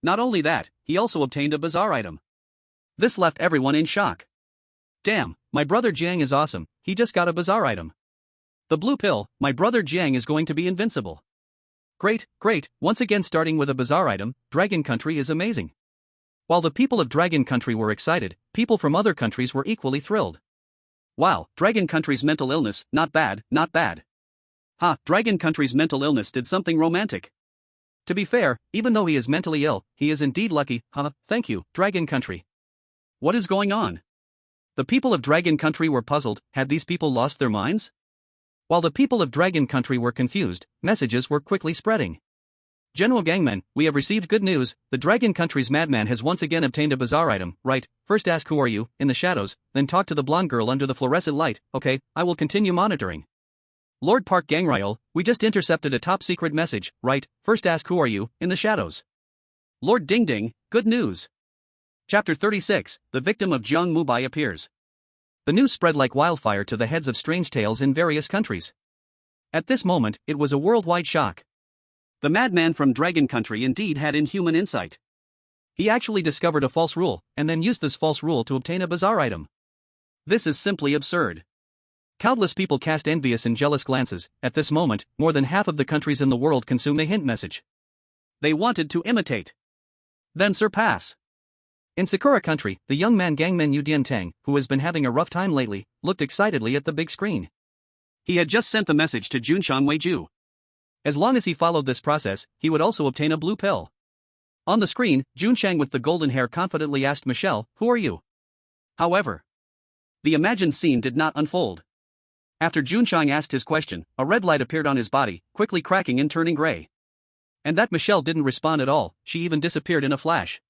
Not only that, he also obtained a bizarre item. This left everyone in shock. Damn, my brother Jiang is awesome, he just got a bizarre item. The blue pill, my brother Jiang is going to be invincible. Great, once again starting with a bizarre item, Dragon Country is amazing. While the people of Dragon Country were excited, people from other countries were equally thrilled. Wow, Dragon Country's mental illness, not bad. Dragon Country's mental illness did something romantic. To be fair, even though he is mentally ill, he is indeed lucky, thank you, Dragon Country. What is going on? The people of Dragon Country were puzzled. Had these people lost their minds? While the people of Dragon Country were confused, messages were quickly spreading. General Gangman, we have received good news. The Dragon Country's madman has once again obtained a bizarre item. Right, first ask who are you, in the shadows, then talk to the blonde girl under the fluorescent light. Okay, I will continue monitoring. Lord Park Gangryol, we just intercepted a top secret message. Right, first ask who are you, in the shadows. Lord Ding Ding, good news. Chapter 36, the victim of Jiang Mubai appears. The news spread like wildfire to the heads of strange tales in various countries. At this moment, it was a worldwide shock. The madman from Dragon Country indeed had inhuman insight. He actually discovered a false rule, and then used this false rule to obtain a bizarre item. This is simply absurd. Countless people cast envious and jealous glances. At this moment, more than half of the countries in the world consume a hint message. They wanted to imitate, then surpass. In Sakura Country, the young man Gangmen Yudian Tang, who has been having a rough time lately, looked excitedly at the big screen. He had just sent the message to Junshan Weiju. As long as he followed this process, he would also obtain a blue pill. On the screen, Junshang with the golden hair confidently asked Michelle, who are you? However, the imagined scene did not unfold. After Junshang asked his question, a red light appeared on his body, quickly cracking and turning gray. And that Michelle didn't respond at all, she even disappeared in a flash.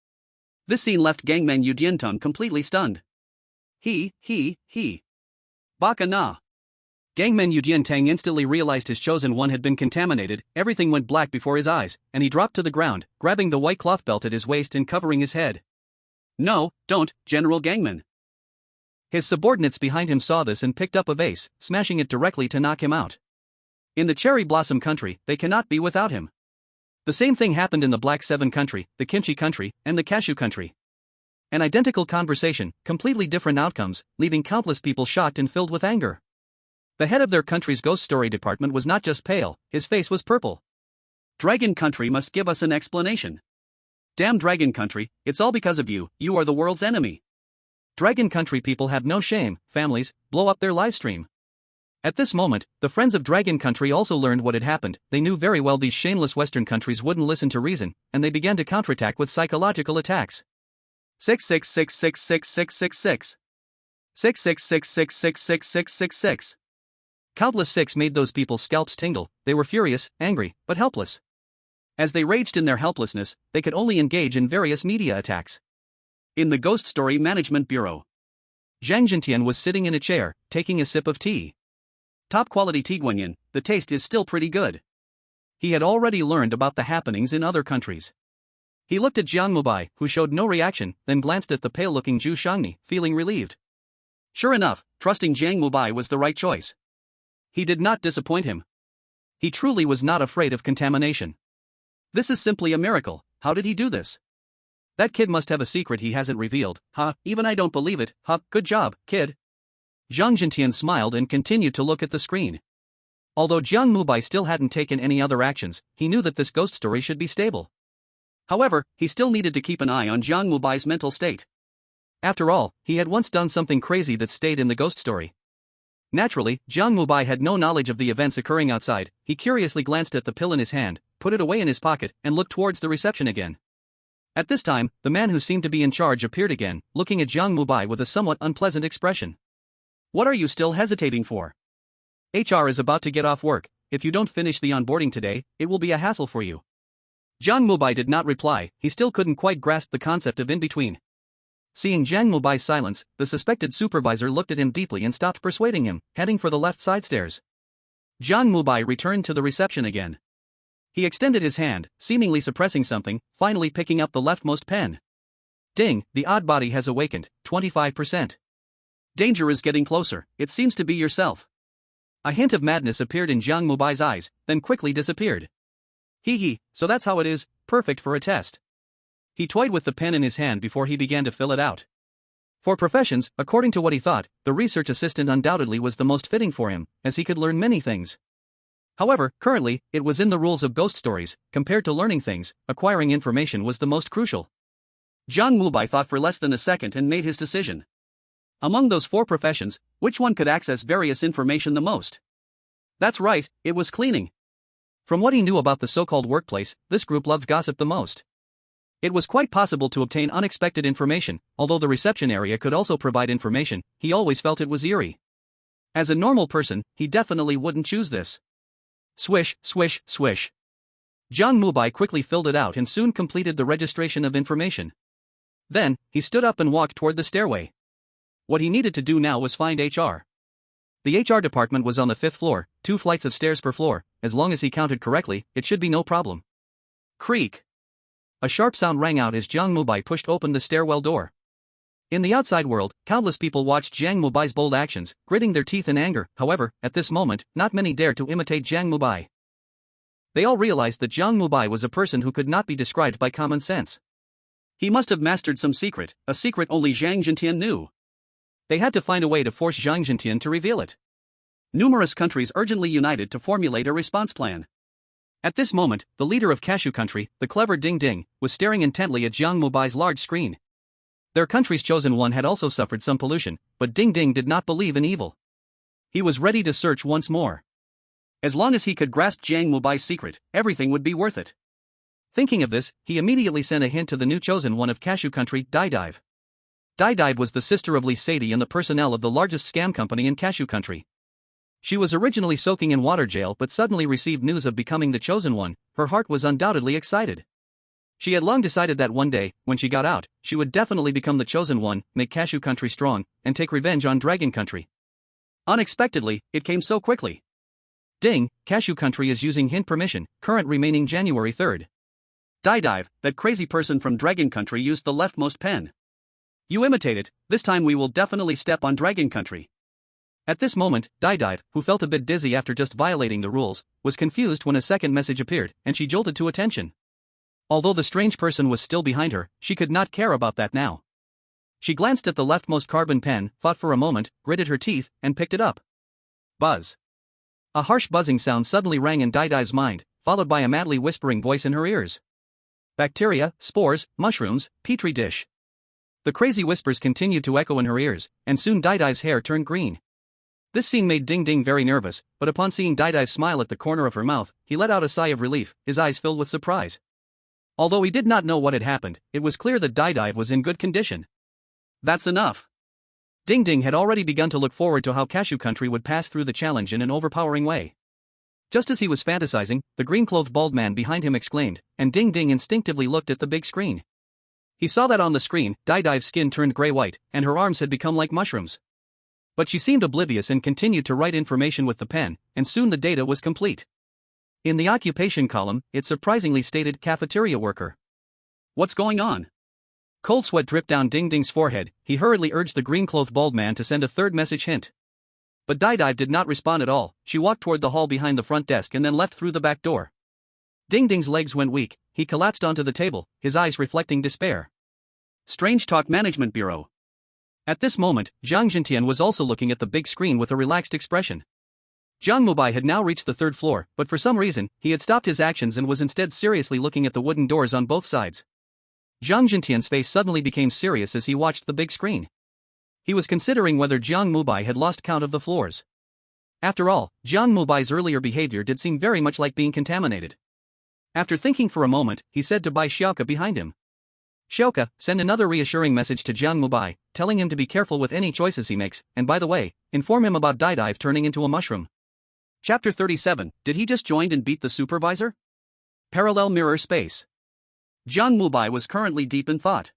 This scene left Gangman Yu Diantong completely stunned. He. Baka na. Gangman Yu Diantong instantly realized his chosen one had been contaminated, everything went black before his eyes, and he dropped to the ground, grabbing the white cloth belt at his waist and covering his head. No, don't, General Gangman. His subordinates behind him saw this and picked up a vase, smashing it directly to knock him out. In the cherry blossom country, they cannot be without him. The same thing happened in the Black Seven country, the Kimchi country, and the Cashew country. An identical conversation, completely different outcomes, leaving countless people shocked and filled with anger. The head of their country's ghost story department was not just pale, his face was purple. Dragon country must give us an explanation. Damn Dragon country, it's all because of you, you are the world's enemy. Dragon country people have no shame, families, blow up their livestream. At this moment, the friends of Dragon country also learned what had happened. They knew very well these shameless Western countries wouldn't listen to reason, and they began to counterattack with psychological attacks. 666666666. 666666666. Countless six made those people's scalps tingle. They were furious, angry, but helpless. As they raged in their helplessness, they could only engage in various media attacks. In the Ghost Story Management Bureau, Zhang Jintian was sitting in a chair, taking a sip of tea. Top quality tea Guanyin, the taste is still pretty good. He had already learned about the happenings in other countries. He looked at Jiang Mubai, who showed no reaction, then glanced at the pale-looking Zhu Shangni, feeling relieved. Sure enough, trusting Jiang Mubai was the right choice. He did not disappoint him. He truly was not afraid of contamination. This is simply a miracle. How did he do this? That kid must have a secret he hasn't revealed. Even I don't believe it. Good job, kid. Zhang Jintian smiled and continued to look at the screen. Although Jiang Mubai still hadn't taken any other actions, he knew that this ghost story should be stable. However, he still needed to keep an eye on Jiang Mubai's mental state. After all, he had once done something crazy that stayed in the ghost story. Naturally, Jiang Mubai had no knowledge of the events occurring outside. He curiously glanced at the pill in his hand, put it away in his pocket, and looked towards the reception again. At this time, the man who seemed to be in charge appeared again, looking at Jiang Mubai with a somewhat unpleasant expression. What are you still hesitating for? HR is about to get off work. If you don't finish the onboarding today, it will be a hassle for you. Jiang Mubai did not reply. He still couldn't quite grasp the concept of in-between. Seeing Jiang Mubai's silence, the suspected supervisor looked at him deeply and stopped persuading him, heading for the left side stairs. Jiang Mubai returned to the reception again. He extended his hand, seemingly suppressing something, finally picking up the leftmost pen. Ding, the odd body has awakened, 25%. Danger is getting closer, it seems to be yourself. A hint of madness appeared in Jiang Mubai's eyes, then quickly disappeared. So that's how it is, perfect for a test. He toyed with the pen in his hand before he began to fill it out. For professions, according to what he thought, the research assistant undoubtedly was the most fitting for him, as he could learn many things. However, currently, it was in the rules of ghost stories. Compared to learning things, acquiring information was the most crucial. Jiang Mubai thought for less than a second and made his decision. Among those four professions, which one could access various information the most? That's right, it was cleaning. From what he knew about the so-called workplace, this group loved gossip the most. It was quite possible to obtain unexpected information. Although the reception area could also provide information, he always felt it was eerie. As a normal person, he definitely wouldn't choose this. Swish, swish, swish. Jiang Mubai quickly filled it out and soon completed the registration of information. Then, he stood up and walked toward the stairway. What he needed to do now was find HR. The HR department was on the 5th floor, 2 flights of stairs per floor. As long as he counted correctly, it should be no problem. Creak. A sharp sound rang out as Jiang Mubai pushed open the stairwell door. In the outside world, countless people watched Jiang Mubai's bold actions, gritting their teeth in anger. However, at this moment, not many dared to imitate Jiang Mubai. They all realized that Jiang Mubai was a person who could not be described by common sense. He must have mastered some secret, a secret only Zhang Jintian knew. They had to find a way to force Zhang Jintian to reveal it. Numerous countries urgently united to formulate a response plan. At this moment, the leader of Cashew country, the clever Ding Ding, was staring intently at Jiang Mubai's large screen. Their country's chosen one had also suffered some pollution, but Ding Ding did not believe in evil. He was ready to search once more. As long as he could grasp Jiang Mubai's secret, everything would be worth it. Thinking of this, he immediately sent a hint to the new chosen one of Cashew country, Dive. Dive was the sister of Lee Sadie and the personnel of the largest scam company in Cashew country. She was originally soaking in water jail but suddenly received news of becoming the chosen one. Her heart was undoubtedly excited. She had long decided that one day, when she got out, she would definitely become the chosen one, make Cashew Country strong, and take revenge on Dragon Country. Unexpectedly, it came so quickly. Ding, Cashew Country is using hint permission, current remaining January 3rd. Dive, that crazy person from Dragon Country used the leftmost pen. You imitate it, this time we will definitely step on Dragon Country. At this moment, Dive, who felt a bit dizzy after just violating the rules, was confused when a second message appeared, and she jolted to attention. Although the strange person was still behind her, she could not care about that now. She glanced at the leftmost carbon pen, thought for a moment, gritted her teeth, and picked it up. Buzz. A harsh buzzing sound suddenly rang in Dive's mind, followed by a madly whispering voice in her ears. Bacteria, spores, mushrooms, petri dish. The crazy whispers continued to echo in her ears, and soon Dive's hair turned green. This scene made Ding Ding very nervous, but upon seeing Dive smile at the corner of her mouth, he let out a sigh of relief, his eyes filled with surprise. Although he did not know what had happened, it was clear that Dive was in good condition. That's enough. Ding Ding had already begun to look forward to how Cashew Country would pass through the challenge in an overpowering way. Just as he was fantasizing, the green-clothed bald man behind him exclaimed, and Ding Ding instinctively looked at the big screen. He saw that on the screen, Dive's skin turned gray-white, and her arms had become like mushrooms. But she seemed oblivious and continued to write information with the pen, and soon the data was complete. In the occupation column, it surprisingly stated cafeteria worker. What's going on? Cold sweat dripped down Ding Ding's forehead. He hurriedly urged the green-clothed bald man to send a third message hint. But Dive did not respond at all. She walked toward the hall behind the front desk and then left through the back door. Ding Ding's legs went weak, he collapsed onto the table, his eyes reflecting despair. Strange Talk Management Bureau. At this moment, Jiang Mubai was also looking at the big screen with a relaxed expression. Jiang Mubai had now reached the third floor, but for some reason, he had stopped his actions and was instead seriously looking at the wooden doors on both sides. Jiang Mubai's face suddenly became serious as he watched the big screen. He was considering whether Jiang Mubai had lost count of the floors. After all, Jiang Mubai's earlier behavior did seem very much like being contaminated. After thinking for a moment, he said to Bai Xiaoke behind him. Xiaoke, send another reassuring message to Jiang Mubai, telling him to be careful with any choices he makes, and by the way, inform him about Dive turning into a mushroom. Chapter 37, did he just join and beat the supervisor? Parallel mirror space. Jiang Mubai was currently deep in thought.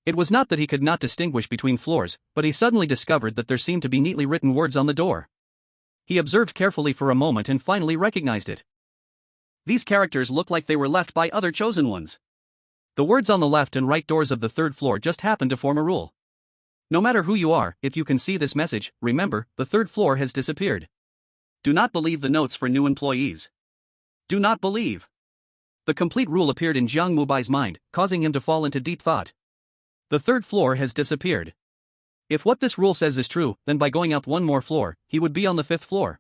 It was not that he could not distinguish between floors, but he suddenly discovered that there seemed to be neatly written words on the door. He observed carefully for a moment and finally recognized it. These characters looked like they were left by other chosen ones. The words on the left and right doors of the third floor just happened to form a rule. No matter who you are, if you can see this message, remember, the third floor has disappeared. Do not believe the notes for new employees. Do not believe. The complete rule appeared in Jiang Mubai's mind, causing him to fall into deep thought. The third floor has disappeared. If what this rule says is true, then by going up one more floor, he would be on the fifth floor.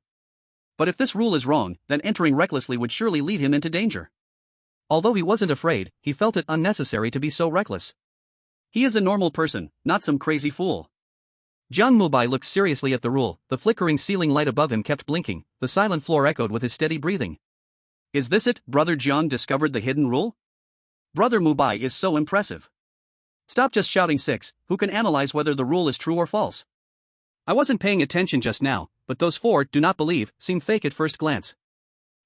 But if this rule is wrong, then entering recklessly would surely lead him into danger. Although he wasn't afraid, he felt it unnecessary to be so reckless. He is a normal person, not some crazy fool. Jiang Mubai looked seriously at the rule, the flickering ceiling light above him kept blinking, the silent floor echoed with his steady breathing. Is this it? Brother Jiang discovered the hidden rule? Brother Mubai is so impressive. Stop just shouting 6, who can analyze whether the rule is true or false? I wasn't paying attention just now, but those 4 do not believe seem fake at first glance.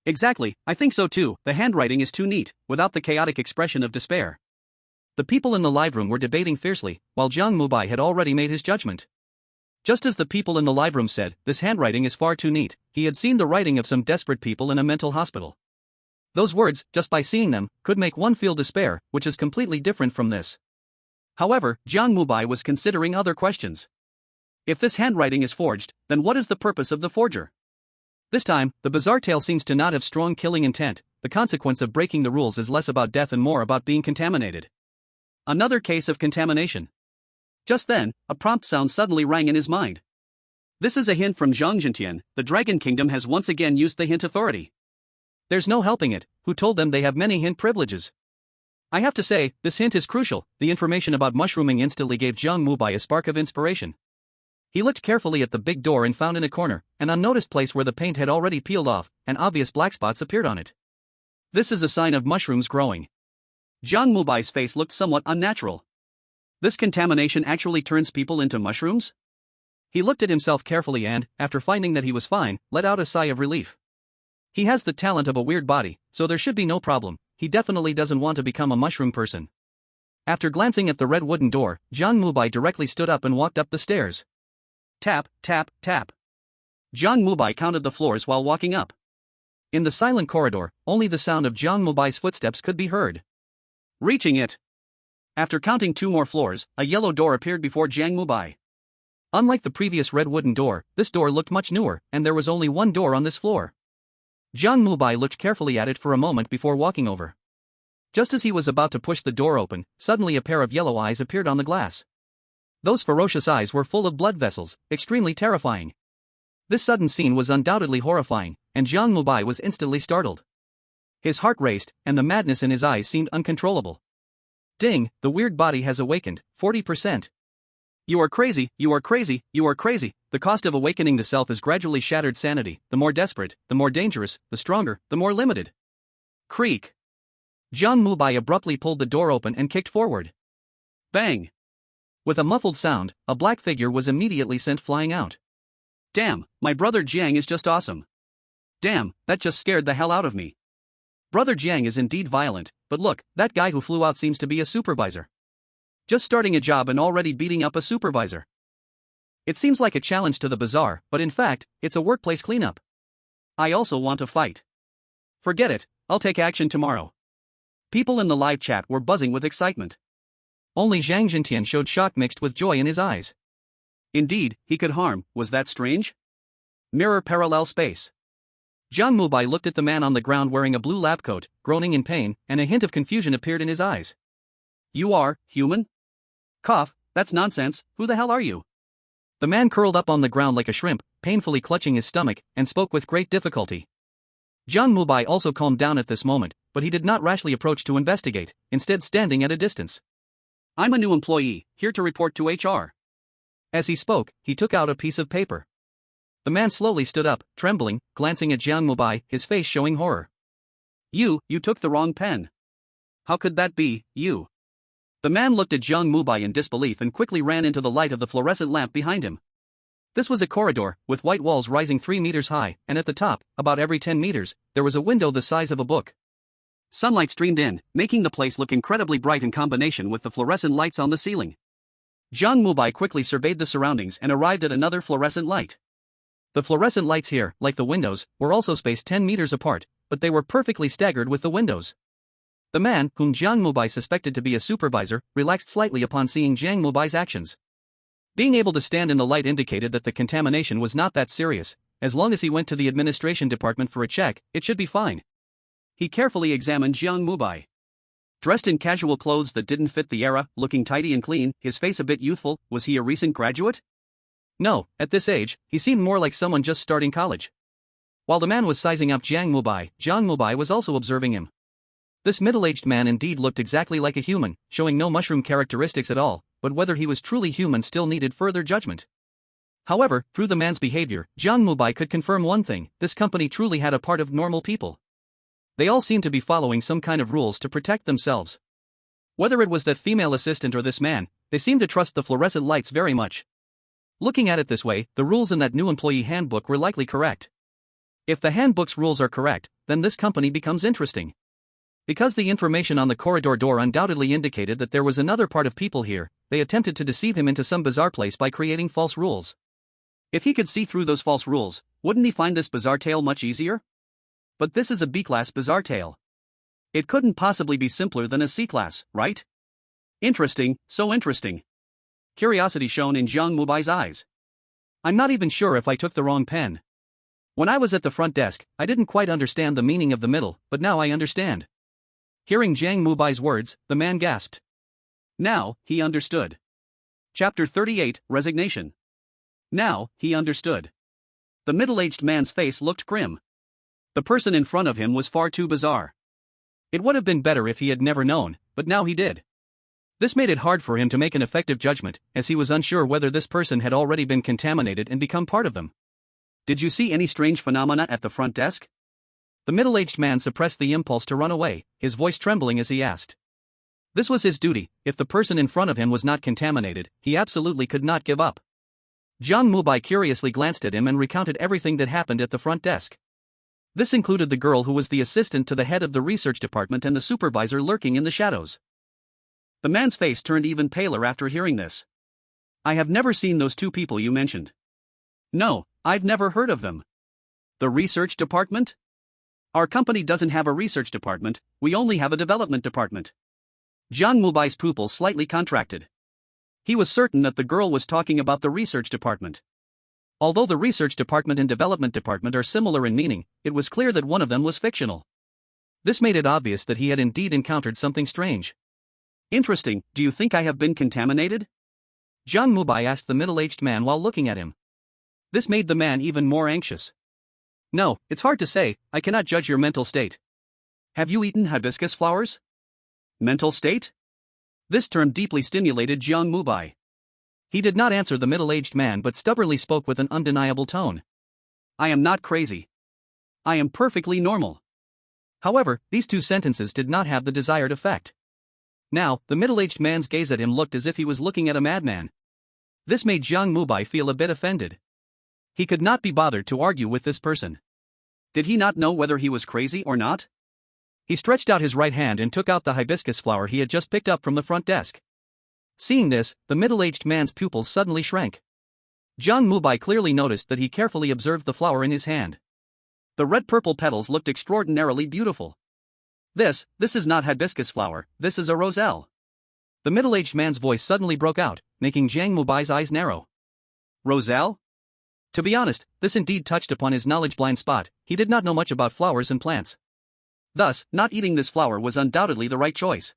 Exactly, I think so too, the handwriting is too neat, without the chaotic expression of despair. The people in the live room were debating fiercely, while Jiang Mubai had already made his judgment. Just as the people in the live room said, this handwriting is far too neat, he had seen the writing of some desperate people in a mental hospital. Those words, just by seeing them, could make one feel despair, which is completely different from this. However, Jiang Mubai was considering other questions. If this handwriting is forged, then what is the purpose of the forger? This time, the bizarre tale seems to not have strong killing intent. The consequence of breaking the rules is less about death and more about being contaminated. Another case of contamination. Just then, a prompt sound suddenly rang in his mind. This is a hint from Jiang Mubai, the Dragon Kingdom has once again used the hint authority. There's no helping it, who told them they have many hint privileges. I have to say, this hint is crucial. The information about mushrooming instantly gave Jiang Mubai a spark of inspiration. He looked carefully at the big door and found in a corner, an unnoticed place where the paint had already peeled off, and obvious black spots appeared on it. This is a sign of mushrooms growing. Jiang Mubai's face looked somewhat unnatural. This contamination actually turns people into mushrooms? He looked at himself carefully and, after finding that he was fine, let out a sigh of relief. He has the talent of a weird body, so there should be no problem, he definitely doesn't want to become a mushroom person. After glancing at the red wooden door, Jiang Mubai directly stood up and walked up the stairs. Tap, tap, tap. Jiang Mubai counted the floors while walking up. In the silent corridor, only the sound of Jiang Mubai's footsteps could be heard. Reaching it. After counting 2 more floors, a yellow door appeared before Jiang Mubai. Unlike the previous red wooden door, this door looked much newer, and there was only 1 door on this floor. Jiang Mubai looked carefully at it for a moment before walking over. Just as he was about to push the door open, suddenly a pair of yellow eyes appeared on the glass. Those ferocious eyes were full of blood vessels, extremely terrifying. This sudden scene was undoubtedly horrifying, and Jiang Mubai was instantly startled. His heart raced, and the madness in his eyes seemed uncontrollable. Ding, the weird body has awakened, 40%. You are crazy, you are crazy, you are crazy. The cost of awakening the self is gradually shattered sanity. The more desperate, the more dangerous, the stronger, the more limited. Creak. Jiang Mubai abruptly pulled the door open and kicked forward. Bang. With a muffled sound, a black figure was immediately sent flying out. Damn, my brother Jiang is just awesome. Damn, that just scared the hell out of me. Brother Jiang is indeed violent, but look, that guy who flew out seems to be a supervisor. Just starting a job and already beating up a supervisor. It seems like a challenge to the bazaar, but in fact, it's a workplace cleanup. I also want to fight. Forget it, I'll take action tomorrow. People in the live chat were buzzing with excitement. Only Zhang Jintian showed shock mixed with joy in his eyes. Indeed, he could harm, was that strange? Mirror parallel space. Jiang Mubai looked at the man on the ground wearing a blue lab coat, groaning in pain, and a hint of confusion appeared in his eyes. You are, human? Cough, that's nonsense, who the hell are you? The man curled up on the ground like a shrimp, painfully clutching his stomach, and spoke with great difficulty. Jiang Mubai also calmed down at this moment, but he did not rashly approach to investigate, instead standing at a distance. I'm a new employee, here to report to HR. As he spoke, he took out a piece of paper. The man slowly stood up, trembling, glancing at Jiang Mubai, his face showing horror. You took the wrong pen. How could that be, you? The man looked at Jiang Mubai in disbelief and quickly ran into the light of the fluorescent lamp behind him. This was a corridor, with white walls rising 3 meters high, and at the top, about every 10 meters, there was a window the size of a book. Sunlight streamed in, making the place look incredibly bright in combination with the fluorescent lights on the ceiling. Jiang Mubai quickly surveyed the surroundings and arrived at another fluorescent light. The fluorescent lights here, like the windows, were also spaced 10 meters apart, but they were perfectly staggered with the windows. The man, whom Jiang Mubai suspected to be a supervisor, relaxed slightly upon seeing Jiang Mubai's actions. Being able to stand in the light indicated that the contamination was not that serious. As long as he went to the administration department for a check, it should be fine. He carefully examined Jiang Mubai. Dressed in casual clothes that didn't fit the era, looking tidy and clean, his face a bit youthful, was he a recent graduate? No, at this age, he seemed more like someone just starting college. While the man was sizing up Jiang Mubai was also observing him. This middle-aged man indeed looked exactly like a human, showing no mushroom characteristics at all, but whether he was truly human still needed further judgment. However, through the man's behavior, Jiang Mubai could confirm one thing: this company truly had a part of normal people. They all seemed to be following some kind of rules to protect themselves. Whether it was that female assistant or this man, they seemed to trust the fluorescent lights very much. Looking at it this way, the rules in that new employee handbook were likely correct. If the handbook's rules are correct, then this company becomes interesting. Because the information on the corridor door undoubtedly indicated that there was another part of people here, they attempted to deceive him into some bizarre place by creating false rules. If he could see through those false rules, wouldn't he find this bizarre tale much easier? But this is a B-class bizarre tale. It couldn't possibly be simpler than a C-class, right? Interesting, so interesting. Curiosity shone in Jiang Mubai's eyes. I'm not even sure if I took the wrong pen. When I was at the front desk, I didn't quite understand the meaning of the middle, but now I understand. Hearing Jiang Mubai's words, the man gasped. Now, he understood. Chapter 38, Resignation. Now, he understood. The middle-aged man's face looked grim. The person in front of him was far too bizarre. It would have been better if he had never known, but now he did. This made it hard for him to make an effective judgment, as he was unsure whether this person had already been contaminated and become part of them. Did you see any strange phenomena at the front desk? The middle-aged man suppressed the impulse to run away, his voice trembling as he asked. This was his duty. If the person in front of him was not contaminated, he absolutely could not give up. Jiang Mubai curiously glanced at him and recounted everything that happened at the front desk. This included the girl who was the assistant to the head of the research department and the supervisor lurking in the shadows. The man's face turned even paler after hearing this. I have never seen those two people you mentioned. No, I've never heard of them. The research department? Our company doesn't have a research department, we only have a development department. Jiang Mubai's pupils slightly contracted. He was certain that the girl was talking about the research department. Although the research department and development department are similar in meaning, it was clear that one of them was fictional. This made it obvious that he had indeed encountered something strange. Interesting, do you think I have been contaminated? Jiang Mubai asked the middle-aged man while looking at him. This made the man even more anxious. No, it's hard to say, I cannot judge your mental state. Have you eaten hibiscus flowers? Mental state? This term deeply stimulated Jiang Mubai. He did not answer the middle-aged man but stubbornly spoke with an undeniable tone. I am not crazy. I am perfectly normal. However, these two sentences did not have the desired effect. Now, the middle-aged man's gaze at him looked as if he was looking at a madman. This made Jiang Mubai feel a bit offended. He could not be bothered to argue with this person. Did he not know whether he was crazy or not? He stretched out his right hand and took out the hibiscus flower he had just picked up from the front desk. Seeing this, the middle-aged man's pupils suddenly shrank. Jiang Mubai clearly noticed that he carefully observed the flower in his hand. The red-purple petals looked extraordinarily beautiful. This is not hibiscus flower, this is a roselle. The middle-aged man's voice suddenly broke out, making Jiang Mubai's eyes narrow. Roselle? To be honest, this indeed touched upon his knowledge blind spot. He did not know much about flowers and plants. Thus, not eating this flower was undoubtedly the right choice.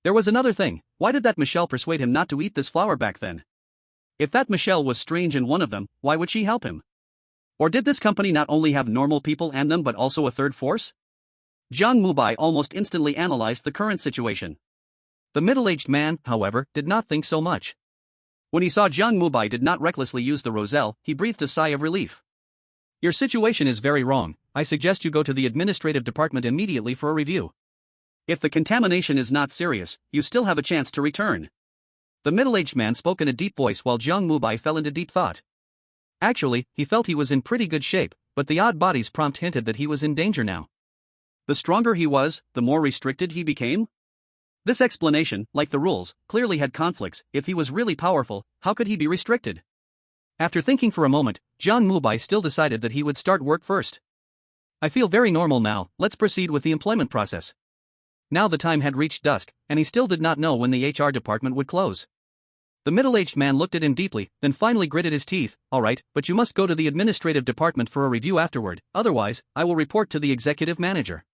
There was another thing, why did that Michelle persuade him not to eat this flower back then? If that Michelle was strange and one of them, why would she help him? Or did this company not only have normal people and them but also a third force? Jiang Mubai almost instantly analyzed the current situation. The middle-aged man, however, did not think so much. When he saw Jiang Mubai did not recklessly use the roselle, he breathed a sigh of relief. Your situation is very wrong, I suggest you go to the administrative department immediately for a review. If the contamination is not serious, you still have a chance to return. The middle-aged man spoke in a deep voice while Jiang Mubai fell into deep thought. Actually, he felt he was in pretty good shape, but the odd body's prompt hinted that he was in danger now. The stronger he was, the more restricted he became? This explanation, like the rules, clearly had conflicts. If he was really powerful, how could he be restricted? After thinking for a moment, Jiang Mubai still decided that he would start work first. I feel very normal now, let's proceed with the employment process. Now the time had reached dusk, and he still did not know when the HR department would close. The middle-aged man looked at him deeply, then finally gritted his teeth. All right, but you must go to the administrative department for a review afterward, otherwise, I will report to the executive manager.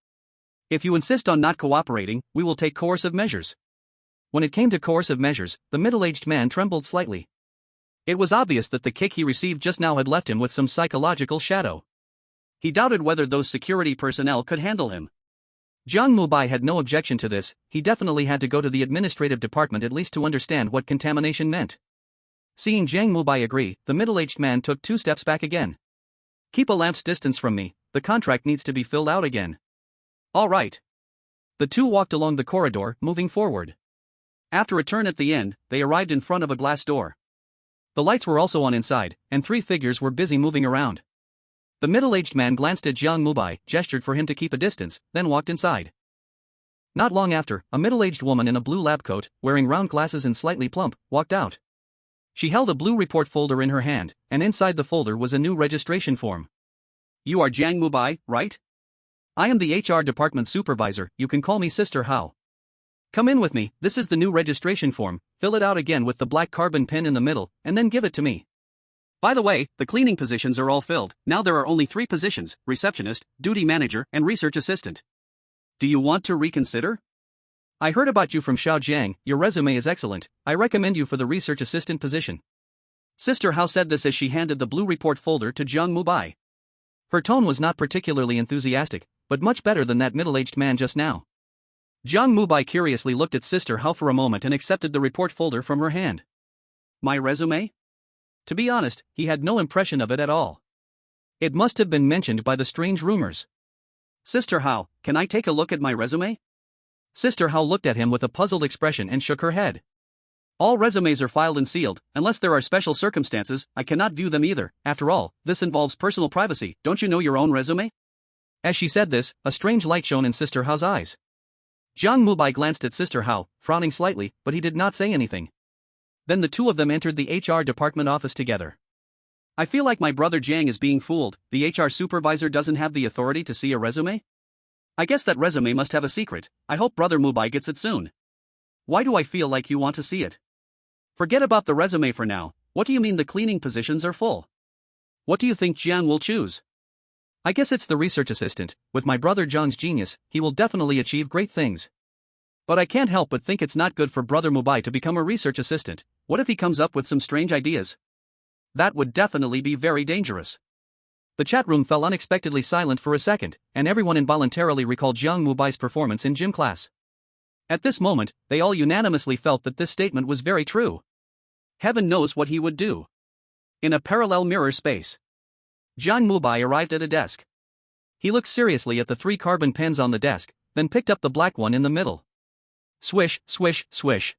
If you insist on not cooperating, we will take coercive measures. When it came to coercive measures, the middle-aged man trembled slightly. It was obvious that the kick he received just now had left him with some psychological shadow. He doubted whether those security personnel could handle him. Jiang Mubai had no objection to this, he definitely had to go to the administrative department at least to understand what contamination meant. Seeing Jiang Mubai agree, the middle-aged man took 2 steps back again. Keep a lamp's distance from me, the contract needs to be filled out again. All right. The two walked along the corridor, moving forward. After a turn at the end, they arrived in front of a glass door. The lights were also on inside, and 3 figures were busy moving around. The middle-aged man glanced at Jiang Mubai, gestured for him to keep a distance, then walked inside. Not long after, a middle-aged woman in a blue lab coat, wearing round glasses and slightly plump, walked out. She held a blue report folder in her hand, and inside the folder was a new registration form. You are Jiang Mubai, right? I am the HR department supervisor, you can call me Sister Hao. Come in with me, this is the new registration form, fill it out again with the black carbon pen in the middle, and then give it to me. By the way, the cleaning positions are all filled, now there are only 3 positions, receptionist, duty manager, and research assistant. Do you want to reconsider? I heard about you from Xiao Jiang, your resume is excellent, I recommend you for the research assistant position. Sister Hao said this as she handed the blue report folder to Jiang Mubai. Her tone was not particularly enthusiastic, but much better than that middle-aged man just now. Jiang Mubai curiously looked at Sister Hao for a moment and accepted the report folder from her hand. My resume? To be honest, he had no impression of it at all. It must have been mentioned by the strange rumors. Sister Hao, can I take a look at my resume? Sister Hao looked at him with a puzzled expression and shook her head. All resumes are filed and sealed, unless there are special circumstances, I cannot view them either, after all, this involves personal privacy, don't you know your own resume? As she said this, a strange light shone in Sister Hao's eyes. Jiang Mubai glanced at Sister Hao, frowning slightly, but he did not say anything. Then the two of them entered the HR department office together. I feel like my brother Jiang is being fooled. The HR supervisor doesn't have the authority to see a resume? I guess that resume must have a secret. I hope brother Mubai gets it soon. Why do I feel like you want to see it? Forget about the resume for now. What do you mean the cleaning positions are full? What do you think Jiang will choose? I guess it's the research assistant. With my brother Jiang's genius, he will definitely achieve great things. But I can't help but think it's not good for brother Mubai to become a research assistant. What if he comes up with some strange ideas? That would definitely be very dangerous. The chat room fell unexpectedly silent for a second, and everyone involuntarily recalled Jiang Mubai's performance in gym class. At this moment, they all unanimously felt that this statement was very true. Heaven knows what he would do. In a parallel mirror space, Jiang Mubai arrived at a desk. He looked seriously at the 3 carbon pens on the desk, then picked up the black one in the middle. Swish, swish, swish.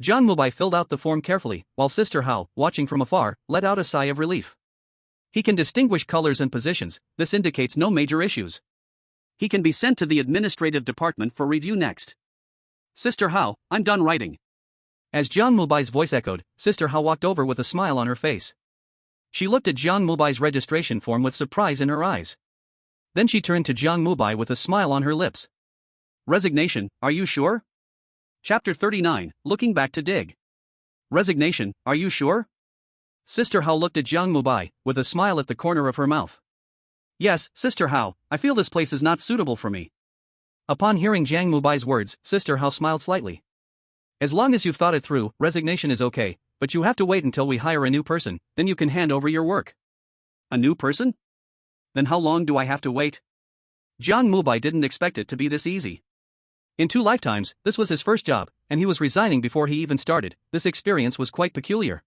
Jiang Mubai filled out the form carefully, while Sister Hao, watching from afar, let out a sigh of relief. He can distinguish colors and positions. This indicates no major issues. He can be sent to the administrative department for review next. Sister Hao, I'm done writing. As Jiang Mubai's voice echoed, Sister Hao walked over with a smile on her face. She looked at Jiang Mubai's registration form with surprise in her eyes. Then she turned to Jiang Mubai with a smile on her lips. Resignation, are you sure? Chapter 39, Looking Back to Dig. Resignation, are you sure? Sister Hao looked at Jiang Mubai, with a smile at the corner of her mouth. Yes, Sister Hao, I feel this place is not suitable for me. Upon hearing Jiang Mubai's words, Sister Hao smiled slightly. As long as you've thought it through, resignation is okay, but you have to wait until we hire a new person, then you can hand over your work. A new person? Then how long do I have to wait? Jiang Mubai didn't expect it to be this easy. In 2 lifetimes, this was his first job, and he was resigning before he even started. This experience was quite peculiar.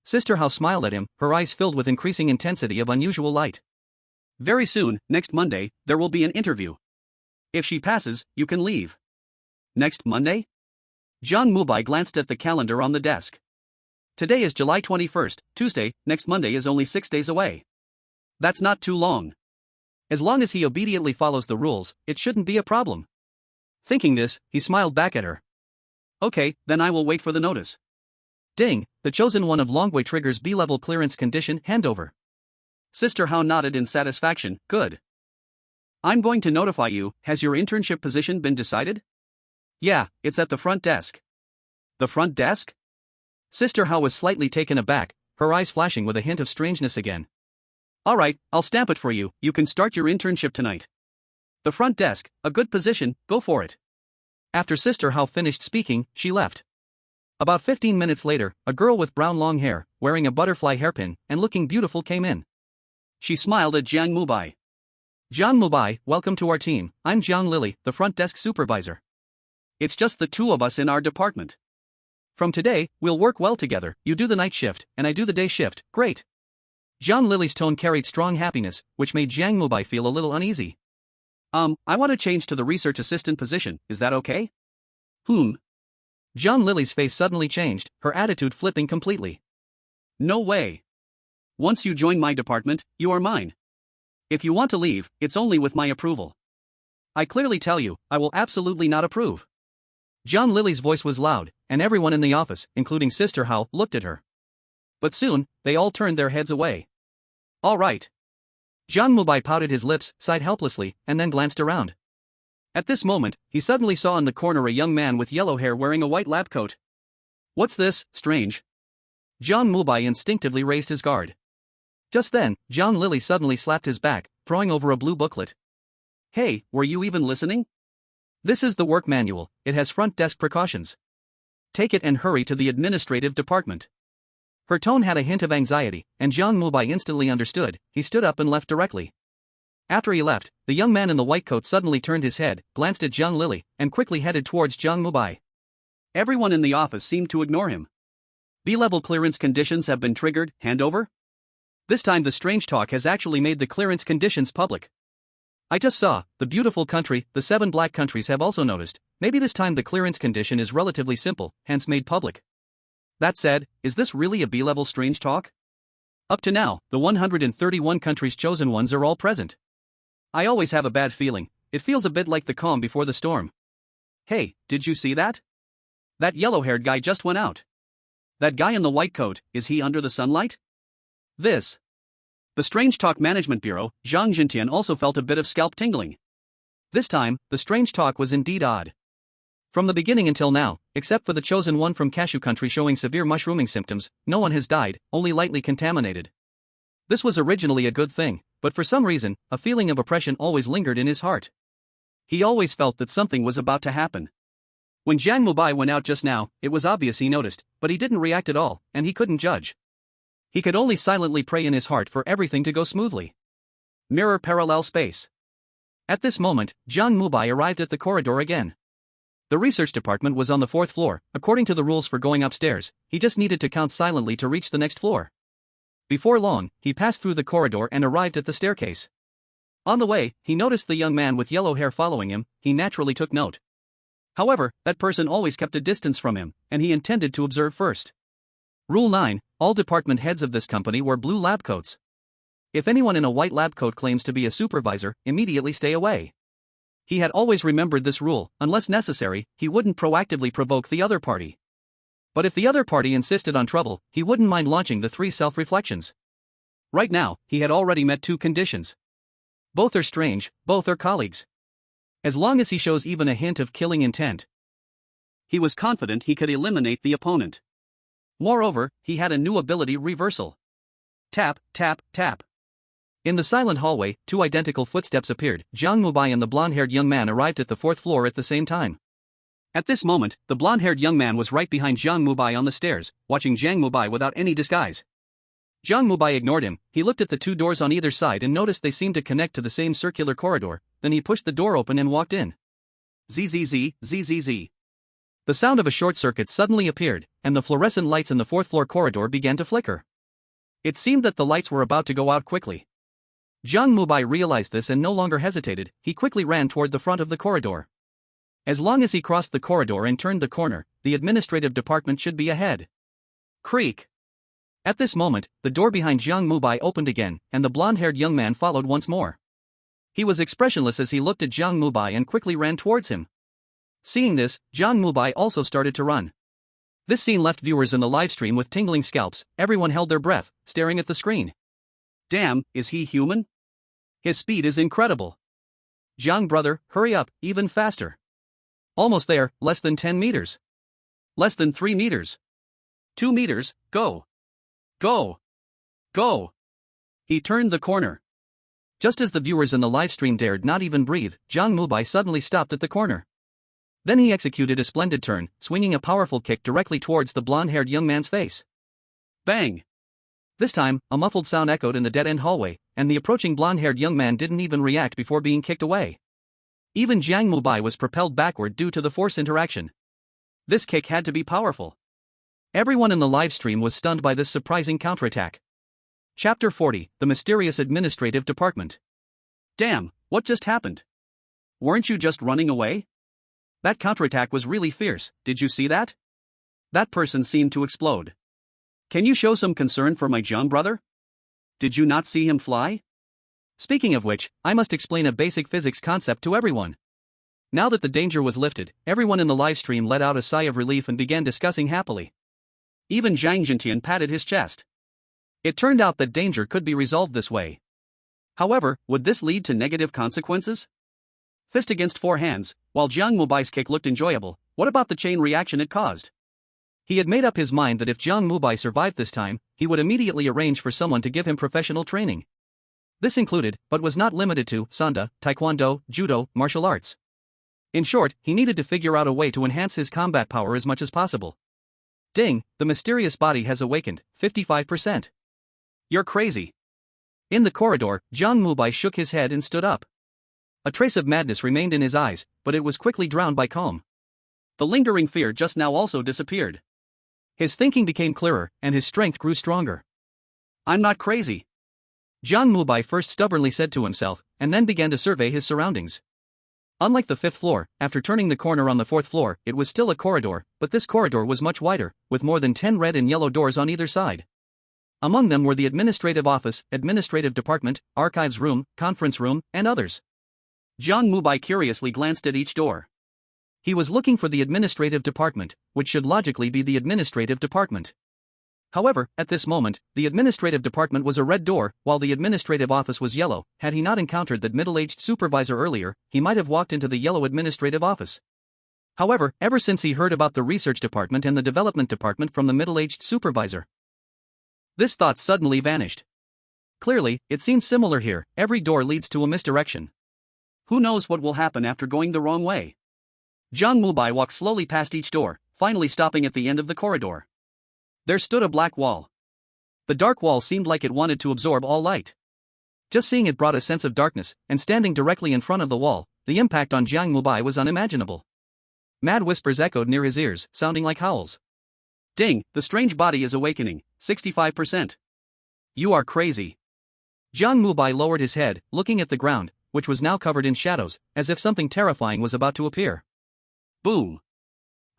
Sister Hao smiled at him, her eyes filled with increasing intensity of unusual light. Very soon, next Monday, there will be an interview. If she passes, you can leave. Next Monday? Jiang Mubai glanced at the calendar on the desk. Today is July 21st, Tuesday. Next Monday is only 6 days away. That's not too long. As long as he obediently follows the rules, it shouldn't be a problem. Thinking this, he smiled back at her. Okay, then I will wait for the notice. Ding, the chosen one of Longwei triggers B-level clearance condition handover. Sister Hao nodded in satisfaction. Good. I'm going to notify you. Has your internship position been decided? Yeah, it's at the front desk. The front desk? Sister Hao was slightly taken aback, her eyes flashing with a hint of strangeness again. Alright, I'll stamp it for you. You can start your internship tonight. The front desk, a good position, go for it. After Sister Hao finished speaking, she left. About 15 minutes later, a girl with brown long hair, wearing a butterfly hairpin, and looking beautiful came in. She smiled at Jiang Mubai. Jiang Mubai, welcome to our team. I'm Jiang Lily, the front desk supervisor. It's just the 2 of us in our department. From today, we'll work well together. You do the night shift, and I do the day shift. Great. Jiang Lily's tone carried strong happiness, which made Jiang Mubai feel a little uneasy. I want to change to the research assistant position, is that okay? Jiang Lily's face suddenly changed, her attitude flipping completely. No way. Once you join my department, you are mine. If you want to leave, it's only with my approval. I clearly tell you, I will absolutely not approve. Jiang Lily's voice was loud, and everyone in the office, including Sister Hao, looked at her. But soon, they all turned their heads away. All right. Jiang Mubai pouted his lips, sighed helplessly, and then glanced around. At this moment, he suddenly saw in the corner a young man with yellow hair wearing a white lab coat. What's this, strange? Jiang Mubai instinctively raised his guard. Just then, Jiang Lily suddenly slapped his back, throwing over a blue booklet. Hey, were you even listening? This is the work manual, it has front desk precautions. Take it and hurry to the administrative department. Her tone had a hint of anxiety, and Jiang Mubai instantly understood. He stood up and left directly. After he left, the young man in the white coat suddenly turned his head, glanced at Jiang Lily, and quickly headed towards Jiang Mubai. Everyone in the office seemed to ignore him. B-level clearance conditions have been triggered, handover? This time the strange talk has actually made the clearance conditions public. I just saw, the beautiful country, the 7 black countries have also noticed. Maybe this time the clearance condition is relatively simple, hence made public. That said, is this really a B-level strange talk? Up to now, the 131 countries chosen ones are all present. I always have a bad feeling. It feels a bit like the calm before the storm. Hey, did you see that? That yellow-haired guy just went out. That guy in the white coat, is he under the sunlight? The Strange Talk Management Bureau, Jiang Mubai also felt a bit of scalp tingling. This time, the strange talk was indeed odd. From the beginning until now, except for the chosen one from Cashew Country showing severe mushrooming symptoms, no one has died, only lightly contaminated. This was originally a good thing, but for some reason, a feeling of oppression always lingered in his heart. He always felt that something was about to happen. When Jiang Mubai went out just now, it was obvious he noticed, but he didn't react at all, and he couldn't judge. He could only silently pray in his heart for everything to go smoothly. Mirror parallel space. At this moment, Jiang Mubai arrived at the corridor again. The research department was on the 4th floor. According to the rules for going upstairs, he just needed to count silently to reach the next floor. Before long, he passed through the corridor and arrived at the staircase. On the way, he noticed the young man with yellow hair following him. He naturally took note. However, that person always kept a distance from him, and he intended to observe first. Rule 9, all department heads of this company wore blue lab coats. If anyone in a white lab coat claims to be a supervisor, immediately stay away. He had always remembered this rule. Unless necessary, he wouldn't proactively provoke the other party. But if the other party insisted on trouble, he wouldn't mind launching the 3 self-reflections. Right now, he had already met 2 conditions. Both are strange, both are colleagues. As long as he shows even a hint of killing intent, he was confident he could eliminate the opponent. Moreover, he had a new ability: reversal. Tap, tap, tap. In the silent hallway, 2 identical footsteps appeared. Jiang Mubai and the blonde-haired young man arrived at the 4th floor at the same time. At this moment, the blonde-haired young man was right behind Jiang Mubai on the stairs, watching Jiang Mubai without any disguise. Jiang Mubai ignored him. He looked at the 2 doors on either side and noticed they seemed to connect to the same circular corridor. Then he pushed the door open and walked in. Zzz, zzz. The sound of a short circuit suddenly appeared, and the fluorescent lights in the 4th floor corridor began to flicker. It seemed that the lights were about to go out quickly. Jiang Mubai realized this and no longer hesitated. He quickly ran toward the front of the corridor. As long as he crossed the corridor and turned the corner, the administrative department should be ahead. Creak. At this moment, the door behind Jiang Mubai opened again, and the blonde-haired young man followed once more. He was expressionless as he looked at Jiang Mubai and quickly ran towards him. Seeing this, Jiang Mubai also started to run. This scene left viewers in the livestream with tingling scalps. Everyone held their breath, staring at the screen. Damn, is he human? His speed is incredible. Jiang brother, hurry up, even faster. Almost there, less than 10 meters. Less than 3 meters. 2 meters, go. Go. Go. He turned the corner. Just as the viewers in the livestream dared not even breathe, Jiang Mubai suddenly stopped at the corner. Then he executed a splendid turn, swinging a powerful kick directly towards the blonde-haired young man's face. Bang! This time, a muffled sound echoed in the dead-end hallway, and the approaching blonde-haired young man didn't even react before being kicked away. Even Jiang Mubai was propelled backward due to the force interaction. This kick had to be powerful. Everyone in the livestream was stunned by this surprising counterattack. Chapter 40, The Mysterious Administrative Department. Damn, what just happened? Weren't you just running away? That counterattack was really fierce. Did you see that? That person seemed to explode. Can you show some concern for my Jiang brother? Did you not see him fly? Speaking of which, I must explain a basic physics concept to everyone. Now that the danger was lifted, everyone in the livestream let out a sigh of relief and began discussing happily. Even Jiang Mubai patted his chest. It turned out that danger could be resolved this way. However, would this lead to negative consequences? Fist against 4 hands, while Jiang Mubai's kick looked enjoyable, what about the chain reaction it caused? He had made up his mind that if Jiang Mubai survived this time, he would immediately arrange for someone to give him professional training. This included, but was not limited to, Sanda, Taekwondo, Judo, martial arts. In short, he needed to figure out a way to enhance his combat power as much as possible. Ding, the mysterious body has awakened, 55%. You're crazy. In the corridor, Jiang Mubai shook his head and stood up. A trace of madness remained in his eyes, but it was quickly drowned by calm. The lingering fear just now also disappeared. His thinking became clearer, and his strength grew stronger. I'm not crazy. Jiang Mubai first stubbornly said to himself, and then began to survey his surroundings. Unlike the 5th floor, after turning the corner on the 4th floor, it was still a corridor, but this corridor was much wider, with more than 10 red and yellow doors on either side. Among them were the administrative office, administrative department, archives room, conference room, and others. Jiang Mubai curiously glanced at each door. He was looking for the administrative department, which should logically be the administrative department. However, at this moment, the administrative department was a red door, while the administrative office was yellow. Had he not encountered that middle-aged supervisor earlier, he might have walked into the yellow administrative office. However, ever since he heard about the research department and the development department from the middle-aged supervisor, this thought suddenly vanished. Clearly, it seems similar here. Every door leads to a misdirection. Who knows what will happen after going the wrong way? Jiang Mubai walked slowly past each door, finally stopping at the end of the corridor. There stood a black wall. The dark wall seemed like it wanted to absorb all light. Just seeing it brought a sense of darkness, and standing directly in front of the wall, the impact on Jiang Mubai was unimaginable. Mad whispers echoed near his ears, sounding like howls. Ding, the strange body is awakening, 65%. You are crazy. Jiang Mubai lowered his head, looking at the ground, which was now covered in shadows, as if something terrifying was about to appear. Boom.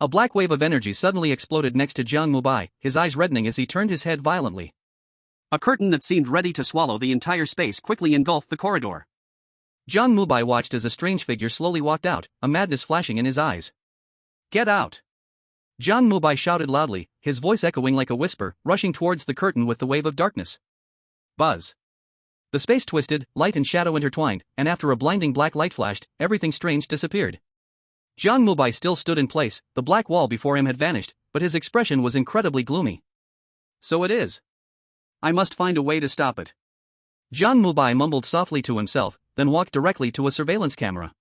A black wave of energy suddenly exploded next to Jiang Mubai, his eyes reddening as he turned his head violently. A curtain that seemed ready to swallow the entire space quickly engulfed the corridor. Jiang Mubai watched as a strange figure slowly walked out, a madness flashing in his eyes. Get out! Jiang Mubai shouted loudly, his voice echoing like a whisper, rushing towards the curtain with the wave of darkness. Buzz. The space twisted, light and shadow intertwined, and after a blinding black light flashed, everything strange disappeared. Jiang Mubai still stood in place, the black wall before him had vanished, but his expression was incredibly gloomy. So it is. I must find a way to stop it. Jiang Mubai mumbled softly to himself, then walked directly to a surveillance camera.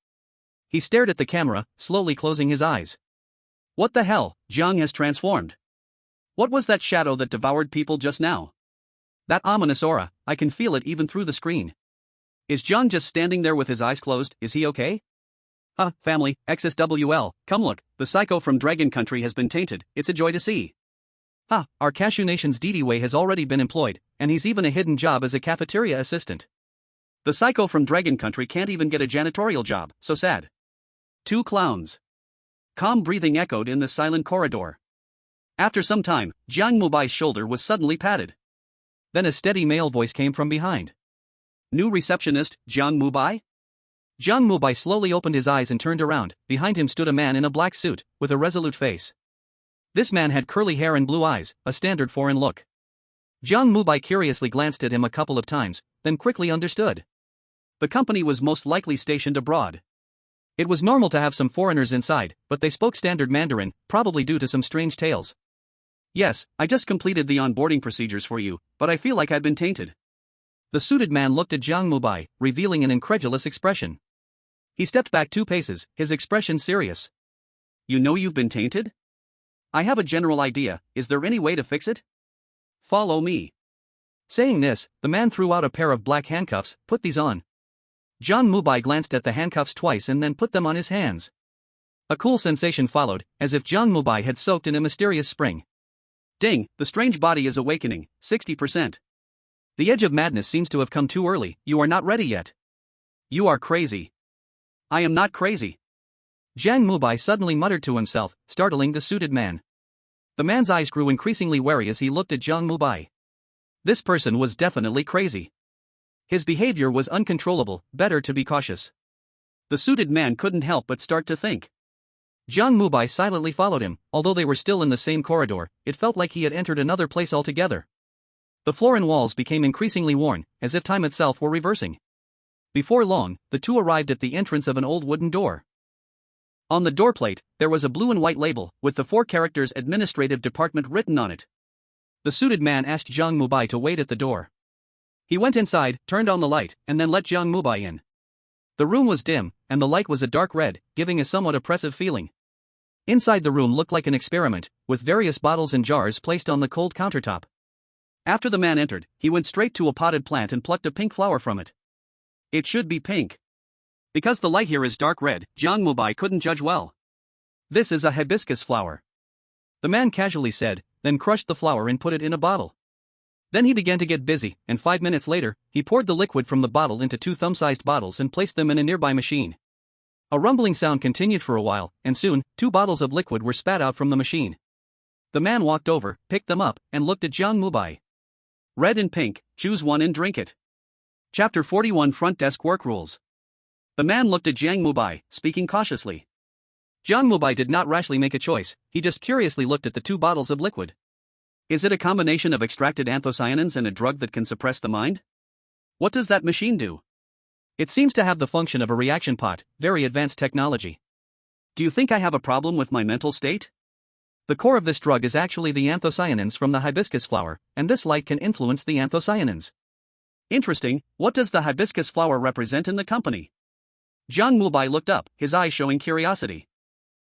He stared at the camera, slowly closing his eyes. What the hell, Jiang has transformed. What was that shadow that devoured people just now? That ominous aura, I can feel it even through the screen. Is Jiang just standing there with his eyes closed? Is he okay? Family, XSWL, come look, the psycho from Dragon Country has been tainted, it's a joy to see. Our Cashew Nation's Wei has already been employed, and he's even a hidden job as a cafeteria assistant. The psycho from Dragon Country can't even get a janitorial job, so sad. 2 clowns. Calm breathing echoed in the silent corridor. After some time, Jiang Mubai's shoulder was suddenly patted. Then a steady male voice came from behind. New receptionist, Jiang Mubai? Jiang Mubai slowly opened his eyes and turned around. Behind him stood a man in a black suit, with a resolute face. This man had curly hair and blue eyes, a standard foreign look. Jiang Mubai curiously glanced at him a couple of times, then quickly understood. The company was most likely stationed abroad. It was normal to have some foreigners inside, but they spoke standard Mandarin, probably due to some strange tales. Yes, I just completed the onboarding procedures for you, but I feel like I've been tainted. The suited man looked at Jiang Mubai, revealing an incredulous expression. He stepped back 2 paces, his expression serious. You know you've been tainted? I have a general idea, is there any way to fix it? Follow me. Saying this, the man threw out a pair of black handcuffs, put these on. Jiang Mubai glanced at the handcuffs twice and then put them on his hands. A cool sensation followed, as if Jiang Mubai had soaked in a mysterious spring. Ding, the strange body is awakening, 60%. The edge of madness seems to have come too early, you are not ready yet. You are crazy. I am not crazy. Jiang Mubai suddenly muttered to himself, startling the suited man. The man's eyes grew increasingly wary as he looked at Jiang Mubai. This person was definitely crazy. His behavior was uncontrollable, better to be cautious. The suited man couldn't help but start to think. Jiang Mubai silently followed him, although they were still in the same corridor, it felt like he had entered another place altogether. The floor and walls became increasingly worn, as if time itself were reversing. Before long, the two arrived at the entrance of an old wooden door. On the doorplate, there was a blue and white label, with the 4 characters Administrative Department written on it. The suited man asked Jiang Mubai to wait at the door. He went inside, turned on the light, and then let Jiang Mubai in. The room was dim, and the light was a dark red, giving a somewhat oppressive feeling. Inside the room looked like an experiment, with various bottles and jars placed on the cold countertop. After the man entered, he went straight to a potted plant and plucked a pink flower from it. It should be pink. Because the light here is dark red, Jiang Mubai couldn't judge well. This is a hibiscus flower. The man casually said, then crushed the flower and put it in a bottle. Then he began to get busy, and 5 minutes later, he poured the liquid from the bottle into 2 thumb-sized bottles and placed them in a nearby machine. A rumbling sound continued for a while, and soon, 2 bottles of liquid were spat out from the machine. The man walked over, picked them up, and looked at Jiang Mubai. Red and pink, choose one and drink it. Chapter 41 Front Desk Work Rules. The man looked at Jiang Mubai, speaking cautiously. Jiang Mubai did not rashly make a choice, he just curiously looked at the two bottles of liquid. Is it a combination of extracted anthocyanins and a drug that can suppress the mind? What does that machine do? It seems to have the function of a reaction pot, very advanced technology. Do you think I have a problem with my mental state? The core of this drug is actually the anthocyanins from the hibiscus flower, and this light can influence the anthocyanins. Interesting, what does the hibiscus flower represent in the company? Jiang Mubai looked up, his eyes showing curiosity.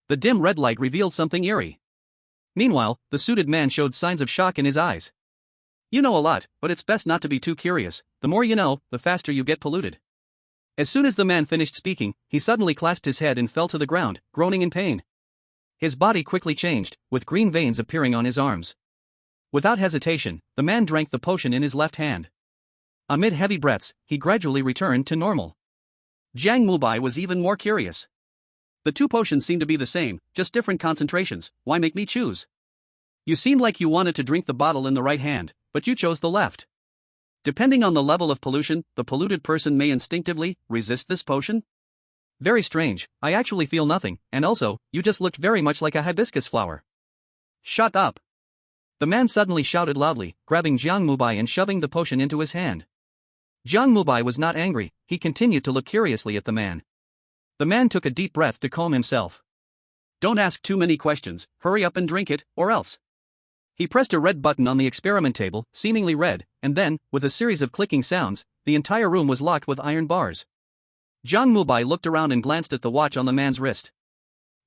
The dim red light revealed something eerie. Meanwhile, the suited man showed signs of shock in his eyes. You know a lot, but it's best not to be too curious. The more you know, the faster you get polluted. As soon as the man finished speaking, he suddenly clasped his head and fell to the ground, groaning in pain. His body quickly changed, with green veins appearing on his arms. Without hesitation, the man drank the potion in his left hand. Amid heavy breaths, he gradually returned to normal. Jiang Mubai was even more curious. The two potions seemed to be the same, just different concentrations. Why make me choose? You seemed like you wanted to drink the bottle in the right hand, but you chose the left. Depending on the level of pollution, the polluted person may instinctively resist this potion? Very strange, I actually feel nothing, and also, you just looked very much like a hibiscus flower. Shut up! The man suddenly shouted loudly, grabbing Jiang Mubai and shoving the potion into his hand. Jiang Mubai was not angry, he continued to look curiously at the man. The man took a deep breath to calm himself. Don't ask too many questions, hurry up and drink it, or else. He pressed a red button on the experiment table, seemingly red, and then, with a series of clicking sounds, the entire room was locked with iron bars. Jiang Mubai looked around and glanced at the watch on the man's wrist.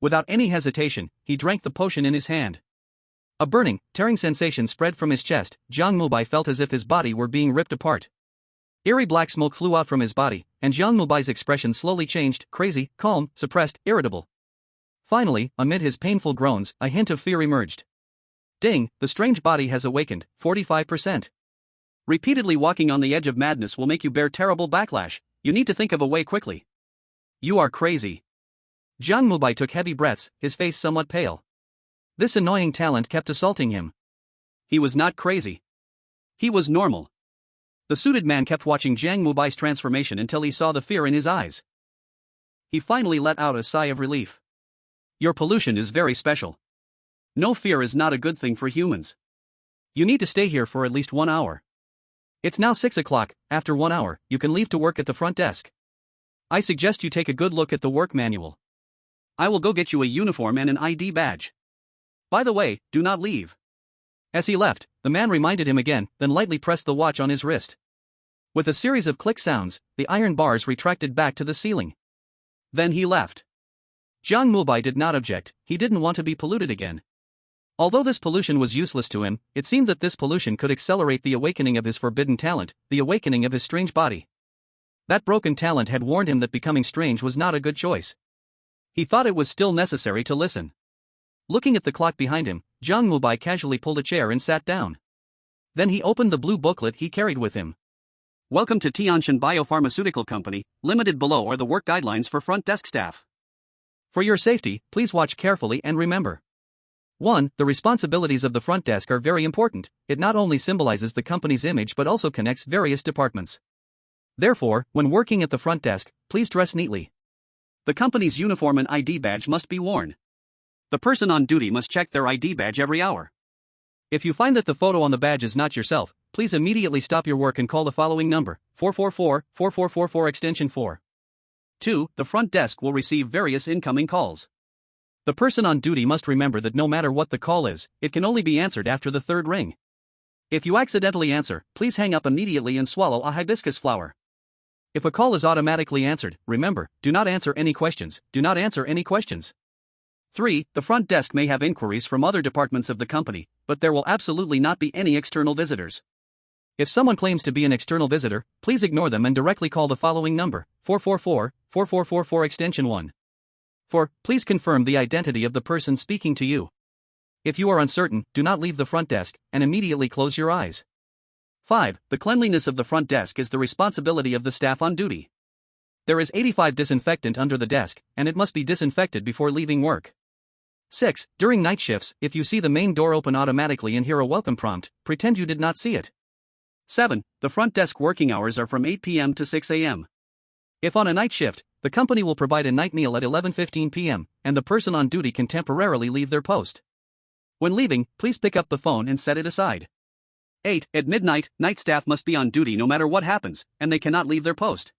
Without any hesitation, he drank the potion in his hand. A burning, tearing sensation spread from his chest. Jiang Mubai felt as if his body were being ripped apart. Eerie black smoke flew out from his body, and Jiang Mubai's expression slowly changed, crazy, calm, suppressed, irritable. Finally, amid his painful groans, a hint of fear emerged. Ding, the strange body has awakened, 45%. Repeatedly walking on the edge of madness will make you bear terrible backlash, you need to think of a way quickly. You are crazy. Jiang Mubai took heavy breaths, his face somewhat pale. This annoying talent kept assaulting him. He was not crazy. He was normal. The suited man kept watching Jiang Mubai's transformation until he saw the fear in his eyes. He finally let out a sigh of relief. Your pollution is very special. No fear is not a good thing for humans. You need to stay here for at least 1 hour. It's now 6 o'clock, after 1 hour, you can leave to work at the front desk. I suggest you take a good look at the work manual. I will go get you a uniform and an ID badge. By the way, do not leave. As he left, the man reminded him again, then lightly pressed the watch on his wrist. With a series of click sounds, the iron bars retracted back to the ceiling. Then he left. Jiang Mubai did not object, he didn't want to be polluted again. Although this pollution was useless to him, it seemed that this pollution could accelerate the awakening of his forbidden talent, the awakening of his strange body. That broken talent had warned him that becoming strange was not a good choice. He thought it was still necessary to listen. Looking at the clock behind him, Jiang Mubai casually pulled a chair and sat down. Then he opened the blue booklet he carried with him. Welcome to Qingshan Biopharmaceutical Company, Limited. Below are the work guidelines for front desk staff. For your safety, please watch carefully and remember. 1. The responsibilities of the front desk are very important, it not only symbolizes the company's image but also connects various departments. Therefore, when working at the front desk, please dress neatly. The company's uniform and ID badge must be worn. The person on duty must check their ID badge every hour. If you find that the photo on the badge is not yourself, please immediately stop your work and call the following number, 444-4444 extension 4. 2. The front desk will receive various incoming calls. The person on duty must remember that no matter what the call is, it can only be answered after the third ring. If you accidentally answer, please hang up immediately and swallow a hibiscus flower. If a call is automatically answered, remember, do not answer any questions, do not answer any questions. 3. The front desk may have inquiries from other departments of the company, but there will absolutely not be any external visitors. If someone claims to be an external visitor, please ignore them and directly call the following number, 444-4444 extension 1. 4. Please confirm the identity of the person speaking to you. If you are uncertain, do not leave the front desk, and immediately close your eyes. 5. The cleanliness of the front desk is the responsibility of the staff on duty. There is 85 disinfectant under the desk, and it must be disinfected before leaving work. 6. During night shifts, if you see the main door open automatically and hear a welcome prompt, pretend you did not see it. 7. The front desk working hours are from 8 p.m. to 6 a.m. If on a night shift, the company will provide a night meal at 11:15 p.m., and the person on duty can temporarily leave their post. When leaving, please pick up the phone and set it aside. 8. At midnight, night staff must be on duty no matter what happens, and they cannot leave their post.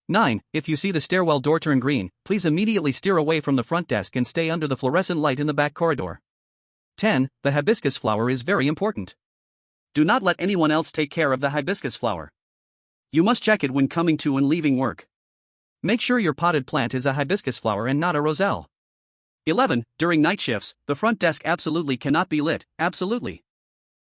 9. If you see the stairwell door turn green, please immediately steer away from the front desk and stay under the fluorescent light in the back corridor. 10. The hibiscus flower is very important. Do not let anyone else take care of the hibiscus flower. You must check it when coming to and leaving work. Make sure your potted plant is a hibiscus flower and not a roselle. 11. During night shifts, the front desk absolutely cannot be lit, absolutely.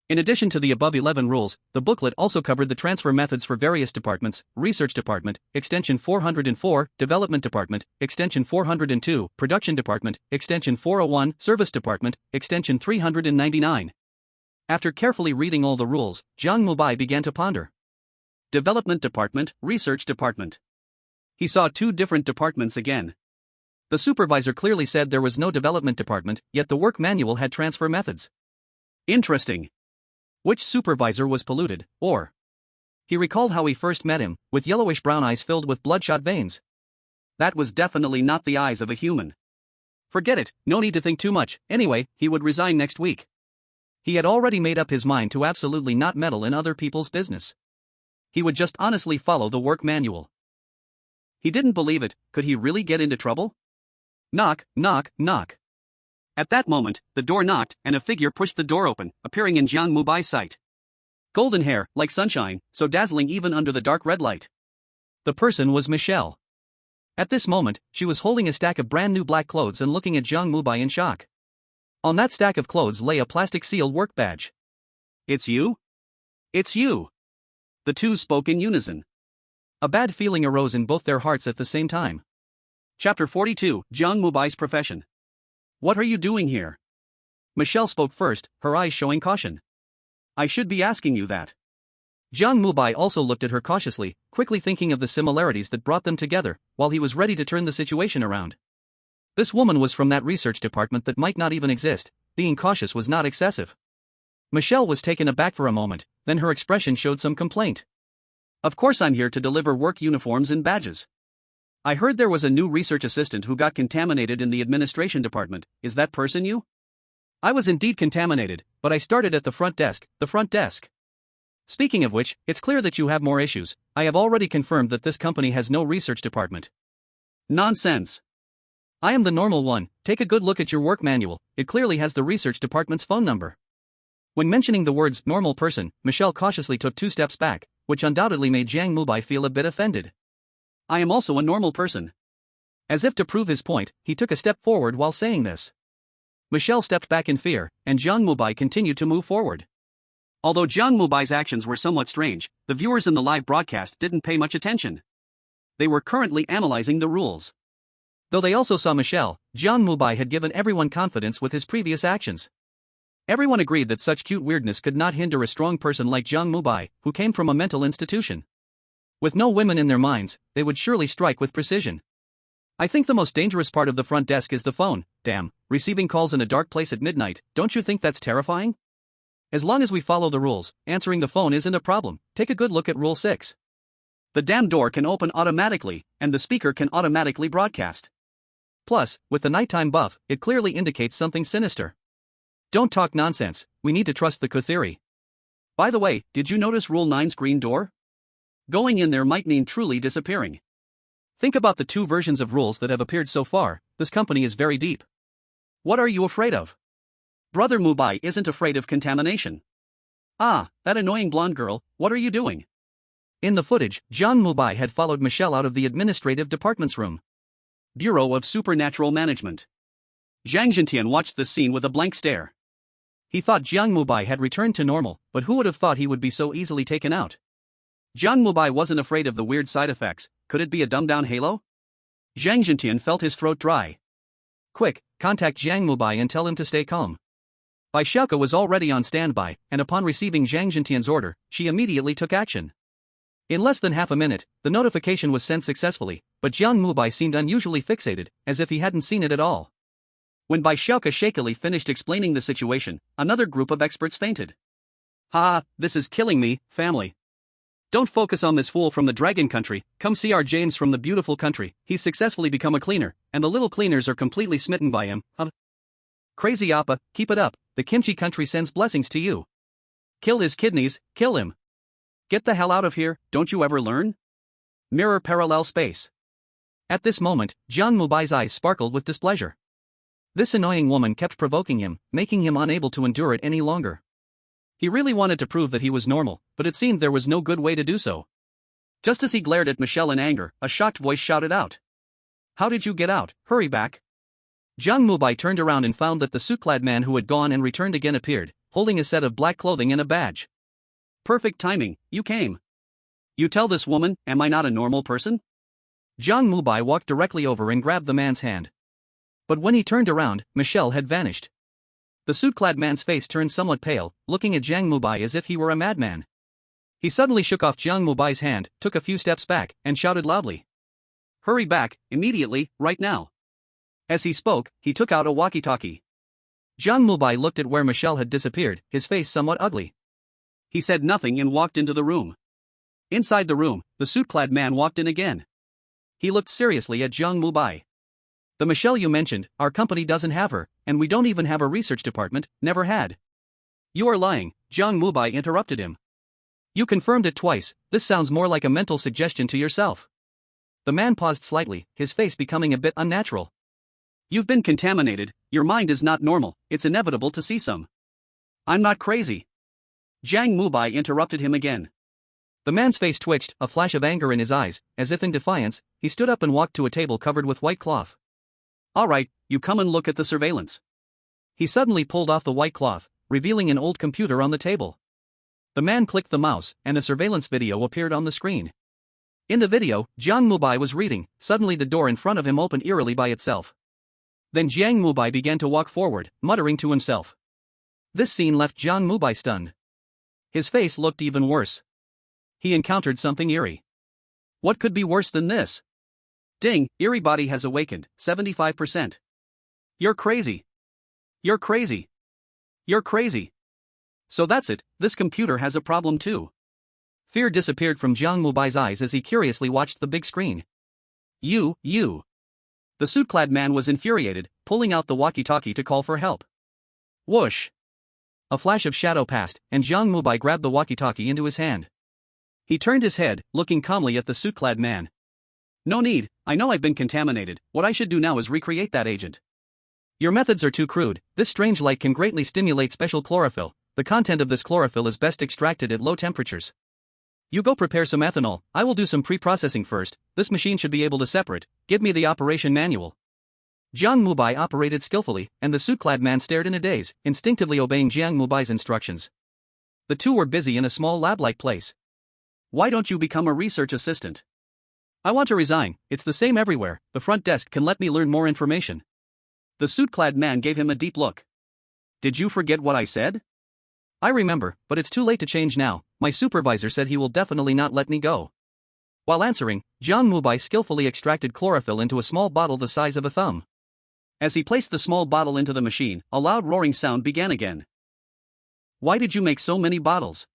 In addition to the above 11 rules, the booklet also covered the transfer methods for various departments: Research Department, Extension 404, Development Department, Extension 402, Production Department, Extension 401, Service Department, Extension 399. After carefully reading all the rules, Jiang Mubai began to ponder. Development Department, Research Department. He saw two different departments again. The supervisor clearly said there was no development department, yet the work manual had transfer methods. Interesting. Which supervisor was polluted, or? He recalled how he first met him, with yellowish-brown eyes filled with bloodshot veins. That was definitely not the eyes of a human. Forget it, no need to think too much. Anyway, he would resign next week. He had already made up his mind to absolutely not meddle in other people's business. He would just honestly follow the work manual. He didn't believe it. Could he really get into trouble? Knock, knock, knock. At that moment, the door knocked, and a figure pushed the door open, appearing in Jiang Mubai's sight. Golden hair, like sunshine, so dazzling even under the dark red light. The person was Michelle. At this moment, she was holding a stack of brand new black clothes and looking at Jiang Mubai in shock. On that stack of clothes lay a plastic sealed work badge. It's you? It's you! The two spoke in unison. A bad feeling arose in both their hearts at the same time. Chapter 42, Jiang Mubai's Profession. What are you doing here? Michelle spoke first, her eyes showing caution. I should be asking you that. Jiang Mubai also looked at her cautiously, quickly thinking of the similarities that brought them together, while he was ready to turn the situation around. This woman was from that research department that might not even exist. Being cautious was not excessive. Michelle was taken aback for a moment, then her expression showed some complaint. Of course I'm here to deliver work uniforms and badges. I heard there was a new research assistant who got contaminated in the administration department. Is that person you? I was indeed contaminated, but I started at the front desk, Speaking of which, it's clear that you have more issues. I have already confirmed that this company has no research department. Nonsense. I am the normal one. Take a good look at your work manual, it clearly has the research department's phone number. When mentioning the words normal person, Michelle cautiously took 2 steps back, which undoubtedly made Jiang Mubai feel a bit offended. I am also a normal person. As if to prove his point, he took a step forward while saying this. Michelle stepped back in fear, and Jiang Mubai continued to move forward. Although Jiang Mubai's actions were somewhat strange, the viewers in the live broadcast didn't pay much attention. They were currently analyzing the rules. Though they also saw Michelle, Jiang Mubai had given everyone confidence with his previous actions. Everyone agreed that such cute weirdness could not hinder a strong person like Jiang Mubai, who came from a mental institution. With no women in their minds, they would surely strike with precision. I think the most dangerous part of the front desk is the phone. Damn, receiving calls in a dark place at midnight, don't you think that's terrifying? As long as we follow the rules, answering the phone isn't a problem. Take a good look at Rule 6. The damn door can open automatically, and the speaker can automatically broadcast. Plus, with the nighttime buff, it clearly indicates something sinister. Don't talk nonsense, we need to trust the Q theory. By the way, did you notice Rule 9's green door? Going in there might mean truly disappearing. Think about the 2 versions of rules that have appeared so far. This company is very deep. What are you afraid of? Brother Mubai isn't afraid of contamination. Ah, that annoying blonde girl, what are you doing? In the footage, Jiang Mubai had followed Michelle out of the administrative department's room. Bureau of Supernatural Management. Zhang Zhentian watched the scene with a blank stare. He thought Jiang Mubai had returned to normal, but who would have thought he would be so easily taken out? Jiang Mubai wasn't afraid of the weird side effects. Could it be a dumbed-down halo? Zhang Zhentian felt his throat dry. Quick, contact Jiang Mubai and tell him to stay calm. Bai Xiaoke was already on standby, and upon receiving Zhang Zhentian's order, she immediately took action. In less than half a minute, the notification was sent successfully, but Jiang Mubai seemed unusually fixated, as if he hadn't seen it at all. When Bai Xiaoke shakily finished explaining the situation, another group of experts fainted. Ha, this is killing me, family. Don't focus on this fool from the dragon country, come see our James from the beautiful country, he's successfully become a cleaner, and the little cleaners are completely smitten by him, huh? Crazy Appa, keep it up, the kimchi country sends blessings to you. Kill his kidneys, kill him. Get the hell out of here, don't you ever learn? Mirror parallel space. At this moment, Jiang Mubai's eyes sparkled with displeasure. This annoying woman kept provoking him, making him unable to endure it any longer. He really wanted to prove that he was normal, but it seemed there was no good way to do so. Just as he glared at Michelle in anger, a shocked voice shouted out. How did you get out? Hurry back. Jiang Mubai turned around and found that the suit-clad man who had gone and returned again appeared, holding a set of black clothing and a badge. Perfect timing, you came. You tell this woman, am I not a normal person? Jiang Mubai walked directly over and grabbed the man's hand. But when he turned around, Michelle had vanished. The suit-clad man's face turned somewhat pale, looking at Jiang Mubai as if he were a madman. He suddenly shook off Jiang Mubai's hand, took a few steps back, and shouted loudly. Hurry back, immediately, right now. As he spoke, he took out a walkie-talkie. Jiang Mubai looked at where Michelle had disappeared, his face somewhat ugly. He said nothing and walked into the room. Inside the room, the suit-clad man walked in again. He looked seriously at Jiang Mubai. The Michelle you mentioned, our company doesn't have her, and we don't even have a research department, never had. You are lying, Jiang Mubai interrupted him. You confirmed it twice, this sounds more like a mental suggestion to yourself. The man paused slightly, his face becoming a bit unnatural. You've been contaminated, your mind is not normal, it's inevitable to see some. I'm not crazy. Jiang Mubai interrupted him again. The man's face twitched, a flash of anger in his eyes, as if in defiance, he stood up and walked to a table covered with white cloth. Alright, you come and look at the surveillance. He suddenly pulled off the white cloth, revealing an old computer on the table. The man clicked the mouse, and a surveillance video appeared on the screen. In the video, Jiang Mubai was reading, suddenly the door in front of him opened eerily by itself. Then Jiang Mubai began to walk forward, muttering to himself. This scene left Jiang Mubai stunned. His face looked even worse. He encountered something eerie. What could be worse than this? Ding, Eerie body has awakened, 75%. You're crazy. You're crazy. You're crazy. So that's it, this computer has a problem too. Fear disappeared from Jiang Mubai's eyes as he curiously watched the big screen. You. The suit-clad man was infuriated, pulling out the walkie-talkie to call for help. Whoosh. A flash of shadow passed, and Jiang Mubai grabbed the walkie-talkie into his hand. He turned his head, looking calmly at the suit-clad man. No need, I know I've been contaminated, what I should do now is recreate that agent. Your methods are too crude, this strange light can greatly stimulate special chlorophyll, the content of this chlorophyll is best extracted at low temperatures. You go prepare some ethanol, I will do some pre-processing first, this machine should be able to separate, give me the operation manual. Jiang Mubai operated skillfully, and the suit-clad man stared in a daze, instinctively obeying Jiang Mubai's instructions. The two were busy in a small lab-like place. Why don't you become a research assistant? I want to resign, it's the same everywhere, the front desk can let me learn more information. The suit-clad man gave him a deep look. Did you forget what I said? I remember, but it's too late to change now, my supervisor said he will definitely not let me go. While answering, Jiang Mubai skillfully extracted chlorophyll into a small bottle the size of a thumb. As he placed the small bottle into the machine, a loud roaring sound began again. Why did you make so many bottles?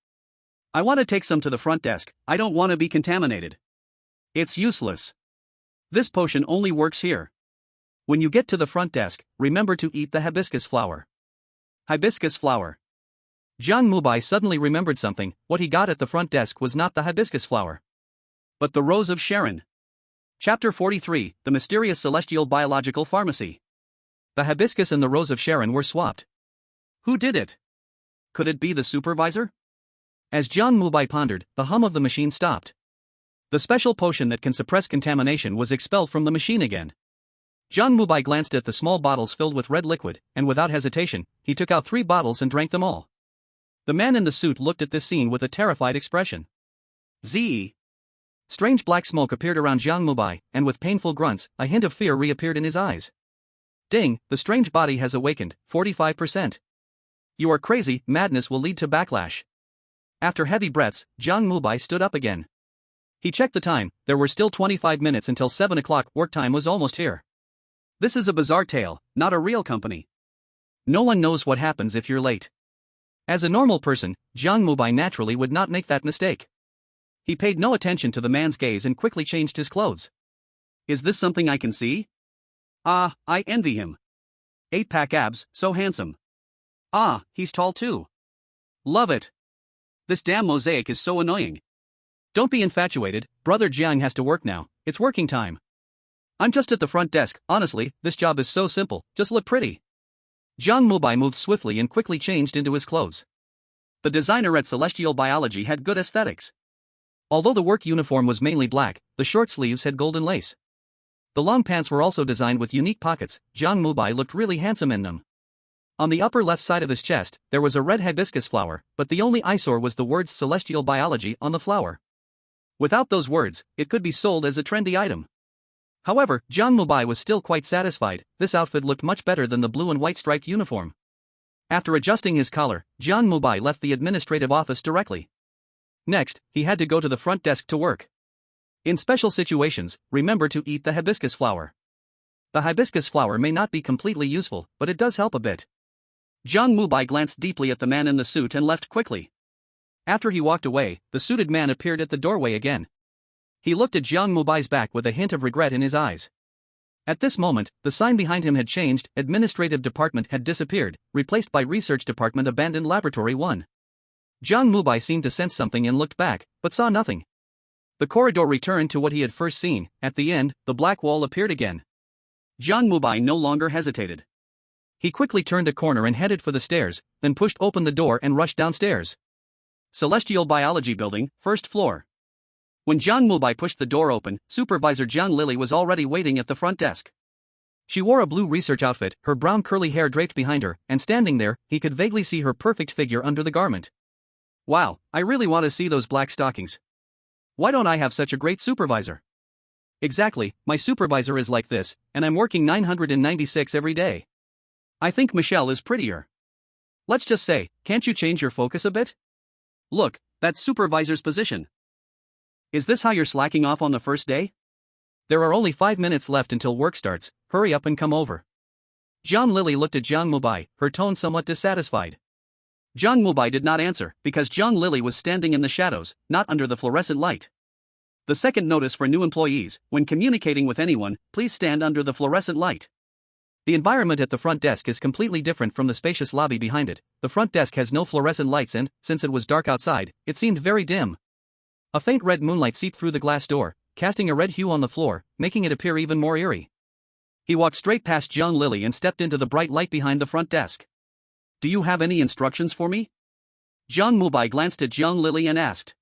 I want to take some to the front desk, I don't want to be contaminated. It's useless. This potion only works here. When you get to the front desk, remember to eat the hibiscus flower. Hibiscus flower. Jiang Mubai suddenly remembered something, what he got at the front desk was not the hibiscus flower, but the Rose of Sharon. Chapter 43, The Mysterious Celestial Biological Pharmacy. The hibiscus and the Rose of Sharon were swapped. Who did it? Could it be the supervisor? As Jiang Mubai pondered, the hum of the machine stopped. The special potion that can suppress contamination was expelled from the machine again. Jiang Mubai glanced at the small bottles filled with red liquid, and without hesitation, he took out 3 bottles and drank them all. The man in the suit looked at this scene with a terrified expression. Zee. Strange black smoke appeared around Jiang Mubai, and with painful grunts, a hint of fear reappeared in his eyes. Ding, the strange body has awakened, 45%. You are crazy, madness will lead to backlash. After heavy breaths, Jiang Mubai stood up again. He checked the time, there were still 25 minutes until 7 o'clock, work time was almost here. This is a bizarre tale, not a real company. No one knows what happens if you're late. As a normal person, Jiang Mubai naturally would not make that mistake. He paid no attention to the man's gaze and quickly changed his clothes. Is this something I can see? Ah, I envy him. 8-pack abs, so handsome. Ah, he's tall too. Love it. This damn mosaic is so annoying. Don't be infatuated, brother Jiang has to work now, it's working time. I'm just at the front desk, honestly, this job is so simple, just look pretty. Jiang Mubai moved swiftly and quickly changed into his clothes. The designer at Celestial Biology had good aesthetics. Although the work uniform was mainly black, the short sleeves had golden lace. The long pants were also designed with unique pockets. Jiang Mubai looked really handsome in them. On the upper left side of his chest, there was a red hibiscus flower, but the only eyesore was the words Celestial Biology on the flower. Without those words, it could be sold as a trendy item. However, Jiang Mubai was still quite satisfied. This outfit looked much better than the blue and white striped uniform. After adjusting his collar, Jiang Mubai left the administrative office directly. Next, he had to go to the front desk to work. In special situations, remember to eat the hibiscus flower. The hibiscus flower may not be completely useful, but it does help a bit. Jiang Mubai glanced deeply at the man in the suit and left quickly. After he walked away, the suited man appeared at the doorway again. He looked at Jiang Mubai's back with a hint of regret in his eyes. At this moment, the sign behind him had changed, Administrative Department had disappeared, replaced by Research Department Abandoned Laboratory 1. Jiang Mubai seemed to sense something and looked back, but saw nothing. The corridor returned to what he had first seen. At the end, the black wall appeared again. Jiang Mubai no longer hesitated. He quickly turned a corner and headed for the stairs, then pushed open the door and rushed downstairs. Celestial Biology Building, first floor. When Jiang Mubai pushed the door open, Supervisor Jiang Lily was already waiting at the front desk. She wore a blue research outfit, her brown curly hair draped behind her, and standing there, he could vaguely see her perfect figure under the garment. Wow, I really want to see those black stockings. Why don't I have such a great supervisor? Exactly, my supervisor is like this, and I'm working 996 every day. I think Michelle is prettier. Let's just say, can't you change your focus a bit? Look, that's supervisor's position. Is this how you're slacking off on the first day? There are only 5 minutes left until work starts, hurry up and come over. Jiang Lily looked at Jiang Mubai, her tone somewhat dissatisfied. Jiang Mubai did not answer, because Jiang Lily was standing in the shadows, not under the fluorescent light. The second notice for new employees: when communicating with anyone, please stand under the fluorescent light. The environment at the front desk is completely different from the spacious lobby behind it. The front desk has no fluorescent lights and, since it was dark outside, it seemed very dim. A faint red moonlight seeped through the glass door, casting a red hue on the floor, making it appear even more eerie. He walked straight past Jiang Lily and stepped into the bright light behind the front desk. Do you have any instructions for me? Jiang Mubai glanced at Jiang Lily and asked.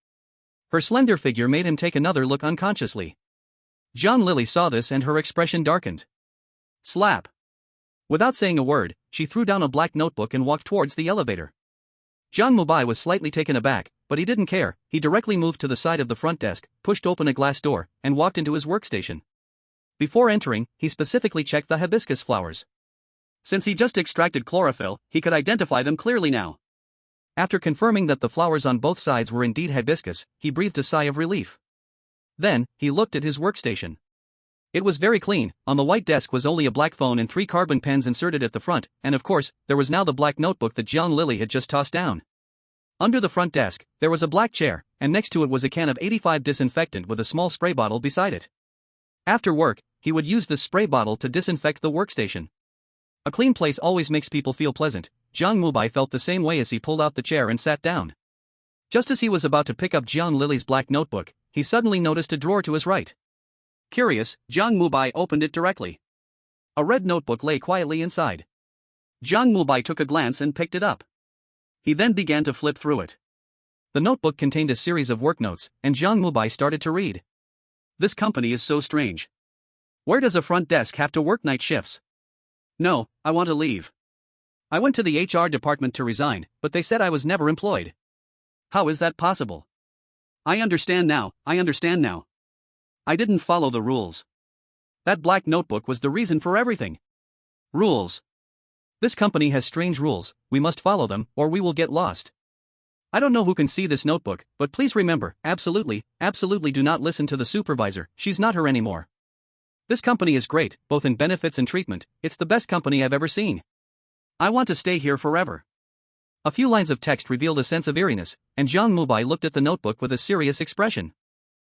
Her slender figure made him take another look unconsciously. Jiang Lily saw this and her expression darkened. Slap. Without saying a word, she threw down a black notebook and walked towards the elevator. Jiang Mubai was slightly taken aback, but he didn't care. He directly moved to the side of the front desk, pushed open a glass door, and walked into his workstation. Before entering, he specifically checked the hibiscus flowers. Since he just extracted chlorophyll, he could identify them clearly now. After confirming that the flowers on both sides were indeed hibiscus, he breathed a sigh of relief. Then, he looked at his workstation. It was very clean. On the white desk was only a black phone and 3 carbon pens inserted at the front, and of course, there was now the black notebook that Jiang Lily had just tossed down. Under the front desk, there was a black chair, and next to it was a can of 85 disinfectant with a small spray bottle beside it. After work, he would use this spray bottle to disinfect the workstation. A clean place always makes people feel pleasant. Jiang Mubai felt the same way as he pulled out the chair and sat down. Just as he was about to pick up Jiang Lily's black notebook, he suddenly noticed a drawer to his right. Curious, Jiang Mubai opened it directly. A red notebook lay quietly inside. Jiang Mubai took a glance and picked it up. He then began to flip through it. The notebook contained a series of work notes, and Jiang Mubai started to read. This company is so strange. Where does a front desk have to work night shifts? No, I want to leave. I went to the HR department to resign, but they said I was never employed. How is that possible? I understand now. I didn't follow the rules. That black notebook was the reason for everything. Rules. This company has strange rules, we must follow them, or we will get lost. I don't know who can see this notebook, but please remember, absolutely do not listen to the supervisor, she's not her anymore. This company is great, both in benefits and treatment, it's the best company I've ever seen. I want to stay here forever. A few lines of text revealed a sense of eeriness, and Jiang Mubai looked at the notebook with a serious expression.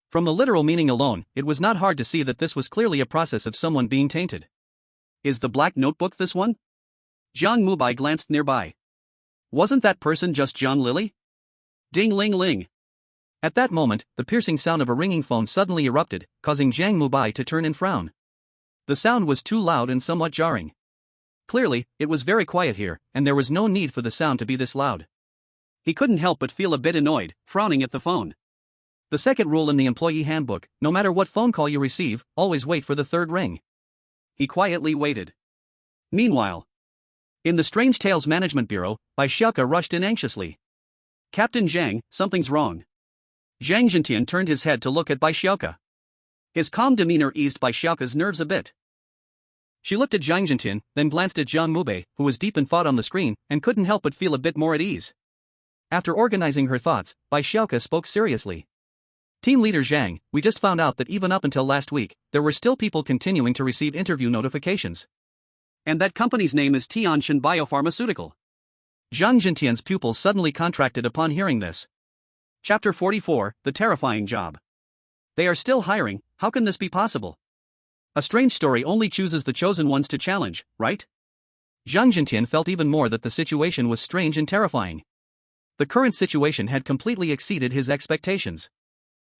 From the literal meaning alone, it was not hard to see that this was clearly a process of someone being tainted. Is the black notebook this one? Jiang Mubai glanced nearby. Wasn't that person just John Lily? Ding-ling-ling. At that moment, the piercing sound of a ringing phone suddenly erupted, causing Jiang Mubai to turn and frown. The sound was too loud and somewhat jarring. Clearly, it was very quiet here, and there was no need for the sound to be this loud. He couldn't help but feel a bit annoyed, frowning at the phone. The second rule in the employee handbook: no matter what phone call you receive, always wait for the third ring. He quietly waited. Meanwhile, in the Strange Tales Management Bureau, Bai Xiaoke rushed in anxiously. Captain Zhang, something's wrong. Zhang Zhentian turned his head to look at Bai Xiaoke. His calm demeanor eased Bai Xiaoke's nerves a bit. She looked at Jiang Zhentian, then glanced at Jiang Mubai, who was deep in thought on the screen, and couldn't help but feel a bit more at ease. After organizing her thoughts, Bai Xiaoke spoke seriously. Team leader Zhang, we just found out that even up until last week, there were still people continuing to receive interview notifications. And that company's name is Qingshan Biopharmaceutical. Jiang Zhentian's pupils suddenly contracted upon hearing this. Chapter 44, The Terrifying Job. They are still hiring, how can this be possible? A strange story only chooses the chosen ones to challenge, right? Jiang Zhentian felt even more that the situation was strange and terrifying. The current situation had completely exceeded his expectations.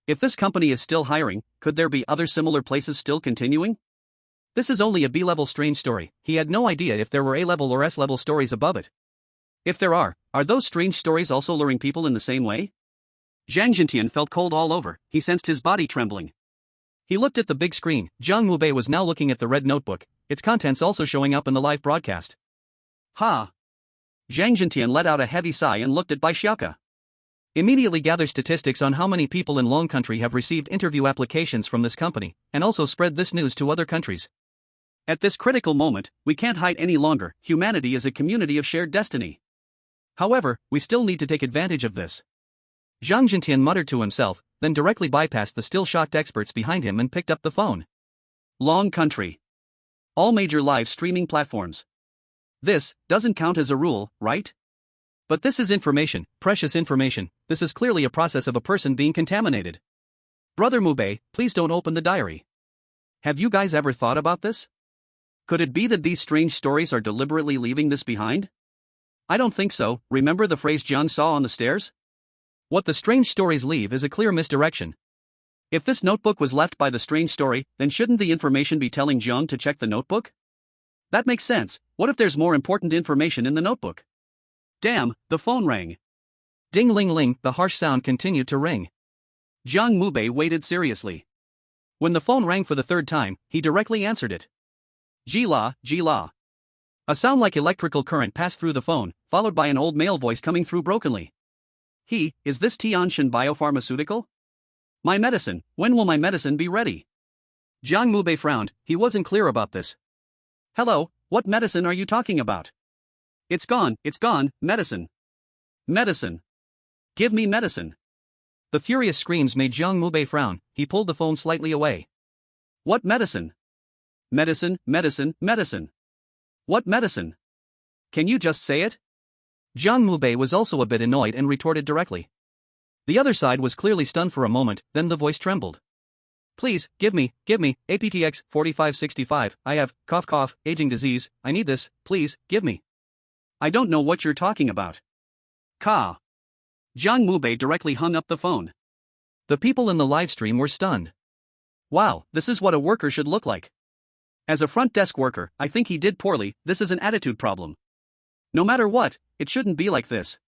If this company is still hiring, could there be other similar places still continuing? This is only a B-level strange story. He had no idea if there were A-level or S-level stories above it. If there are those strange stories also luring people in the same way? Jiang Zhentian felt cold all over, he sensed his body trembling. He looked at the big screen. Jiang Mubai was now looking at the red notebook, its contents also showing up in the live broadcast. Ha! Jiang Zhentian let out a heavy sigh and looked at Bai Xiaoke. Immediately gather statistics on how many people in Long Country have received interview applications from this company, and also spread this news to other countries. At this critical moment, we can't hide any longer. Humanity is a community of shared destiny. However, we still need to take advantage of this. Jiang Zhentian muttered to himself, then directly bypassed the still shocked experts behind him and picked up the phone. Long Country. All major live streaming platforms. This doesn't count as a rule, right? But this is information, precious information. This is clearly a process of a person being contaminated. Brother Mubai, please don't open the diary. Have you guys ever thought about this? Could it be that these strange stories are deliberately leaving this behind? I don't think so. Remember the phrase Jiang saw on the stairs? What the strange stories leave is a clear misdirection. If this notebook was left by the strange story, then shouldn't the information be telling Jiang to check the notebook? That makes sense. What if there's more important information in the notebook? Damn, the phone rang. Ding-ling-ling, the harsh sound continued to ring. Jiang Mubai waited seriously. When the phone rang for the third time, he directly answered it. Ji-la, Ji-la. A sound like electrical current passed through the phone, followed by an old male voice coming through brokenly. Is this Qingshan Biopharmaceutical? My medicine, when will my medicine be ready? Jiang Mubai frowned, he wasn't clear about this. Hello, what medicine are you talking about? It's gone, medicine. Medicine. Give me medicine. The furious screams made Jiang Mubai frown, he pulled the phone slightly away. What medicine? Medicine, medicine, medicine. What medicine? Can you just say it? Jiang Mubai was also a bit annoyed and retorted directly. The other side was clearly stunned for a moment, then the voice trembled. Please, give me, APTX 4565, I have, cough, aging disease, I need this, please, give me. I don't know what you're talking about. Ka. Jiang Mubai directly hung up the phone. The people in the live stream were stunned. Wow, this is what a worker should look like. As a front desk worker, I think he did poorly. This is an attitude problem. No matter what, it shouldn't be like this.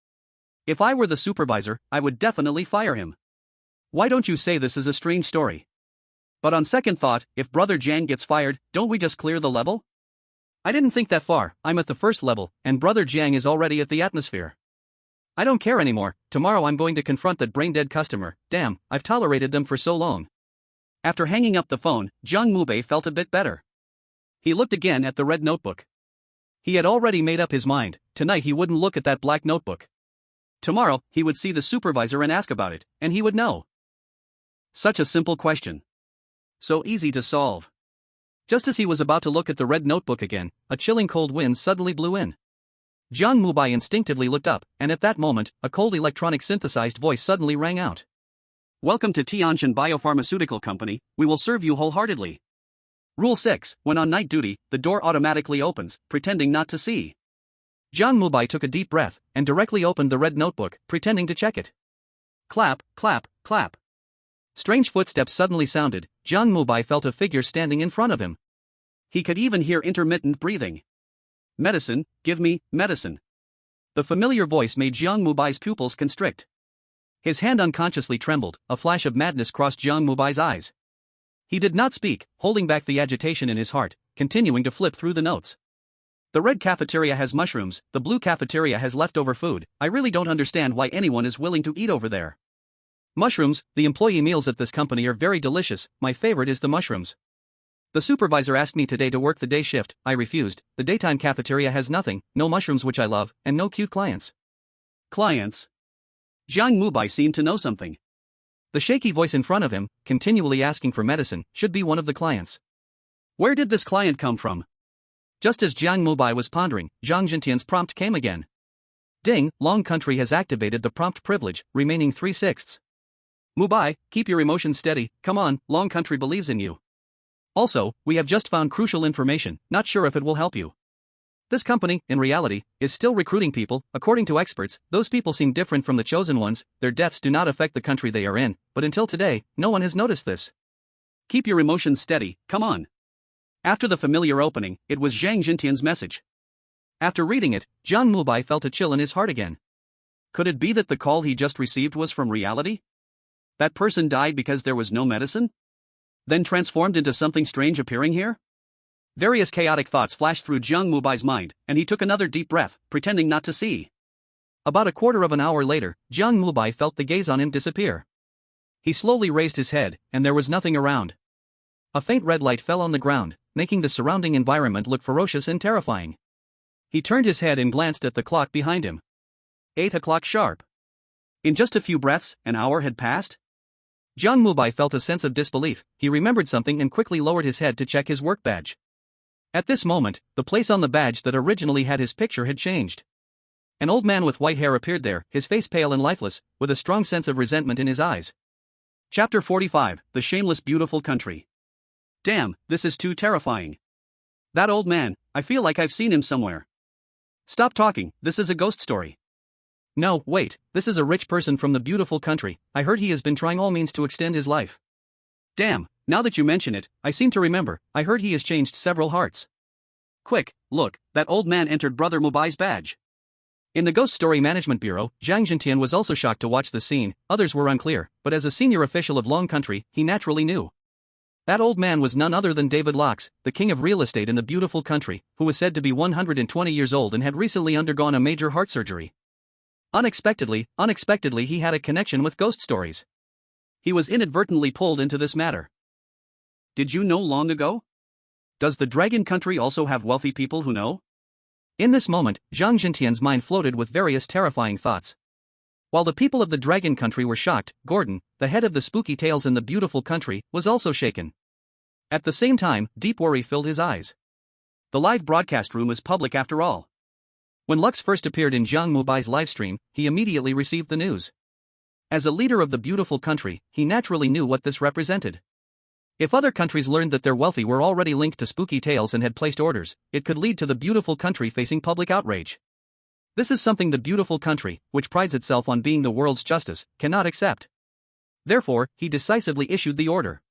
If I were the supervisor, I would definitely fire him. Why don't you say this is a strange story? But on second thought, if Brother Jiang gets fired, don't we just clear the level? I didn't think that far. I'm at the first level, and Brother Jiang is already at the atmosphere. I don't care anymore. Tomorrow I'm going to confront that brain-dead customer. Damn, I've tolerated them for so long. After hanging up the phone, Jiang Mubai felt a bit better. He looked again at the red notebook. He had already made up his mind. Tonight he wouldn't look at that black notebook. Tomorrow, he would see the supervisor and ask about it, and he would know. Such a simple question. So easy to solve. Just as he was about to look at the red notebook again, a chilling cold wind suddenly blew in. Jiang Mubai instinctively looked up, and at that moment, a cold electronic synthesized voice suddenly rang out. Welcome to Qingshan Biopharmaceutical Company, we will serve you wholeheartedly. Rule 6, when on night duty, the door automatically opens, pretending not to see. Jiang Mubai took a deep breath, and directly opened the red notebook, pretending to check it. Clap, clap, clap. Strange footsteps suddenly sounded. Jiang Mubai felt a figure standing in front of him. He could even hear intermittent breathing. Medicine, give me, medicine. The familiar voice made Jiang Mubai's pupils constrict. His hand unconsciously trembled, a flash of madness crossed Jiang Mubai's eyes. He did not speak, holding back the agitation in his heart, continuing to flip through the notes. The red cafeteria has mushrooms, the blue cafeteria has leftover food, I really don't understand why anyone is willing to eat over there. Mushrooms, the employee meals at this company are very delicious, my favorite is the mushrooms. The supervisor asked me today to work the day shift, I refused, the daytime cafeteria has nothing, no mushrooms which I love, and no cute clients. Clients? Jiang Mubai seemed to know something. The shaky voice in front of him, continually asking for medicine, should be one of the clients. Where did this client come from? Just as Jiang Mubai was pondering, Zhang Jintian's prompt came again. Ding, Long Country has activated the prompt privilege, remaining 3/6. Mubai, keep your emotions steady, come on, Long Country believes in you. Also, we have just found crucial information, not sure if it will help you. This company, in reality, is still recruiting people. According to experts, those people seem different from the chosen ones, their deaths do not affect the country they are in, but until today, no one has noticed this. Keep your emotions steady, come on. After the familiar opening, it was Zhang Jintian's message. After reading it, Jiang Mubai felt a chill in his heart again. Could it be that the call he just received was from reality? That person died because there was no medicine? Then transformed into something strange appearing here? Various chaotic thoughts flashed through Jiang Mubai's mind, and he took another deep breath, pretending not to see. About a quarter of an hour later, Jiang Mubai felt the gaze on him disappear. He slowly raised his head, and there was nothing around. A faint red light fell on the ground, making the surrounding environment look ferocious and terrifying. He turned his head and glanced at the clock behind him. 8 o'clock sharp. In just a few breaths, an hour had passed? Jiang Mubai felt a sense of disbelief. He remembered something and quickly lowered his head to check his work badge. At this moment, the place on the badge that originally had his picture had changed. An old man with white hair appeared there, his face pale and lifeless, with a strong sense of resentment in his eyes. Chapter 45, The Shameless Beautiful Country. Damn, this is too terrifying. That old man, I feel like I've seen him somewhere. Stop talking, this is a ghost story. No, wait, this is a rich person from the beautiful country, I heard he has been trying all means to extend his life. Damn, now that you mention it, I seem to remember, I heard he has changed several hearts. Quick, look, that old man entered Brother Mubai's badge. In the Ghost Story Management Bureau, Zhang Jintian was also shocked to watch the scene, others were unclear, but as a senior official of Long Country, he naturally knew. That old man was none other than David Locks, the king of real estate in the beautiful country, who was said to be 120 years old and had recently undergone a major heart surgery. Unexpectedly, he had a connection with ghost stories. He was inadvertently pulled into this matter. Did you know long ago? Does the Dragon Country also have wealthy people who know? In this moment, Zhang Jintian's mind floated with various terrifying thoughts. While the people of the Dragon Country were shocked, Gordon, the head of the spooky tales in the beautiful country, was also shaken. At the same time, deep worry filled his eyes. The live broadcast room is public after all. When Lux first appeared in Jiang Mubai's livestream, he immediately received the news. As a leader of the beautiful country, he naturally knew what this represented. If other countries learned that their wealthy were already linked to spooky tales and had placed orders, it could lead to the beautiful country facing public outrage. This is something the beautiful country, which prides itself on being the world's justice, cannot accept. Therefore, he decisively issued the order.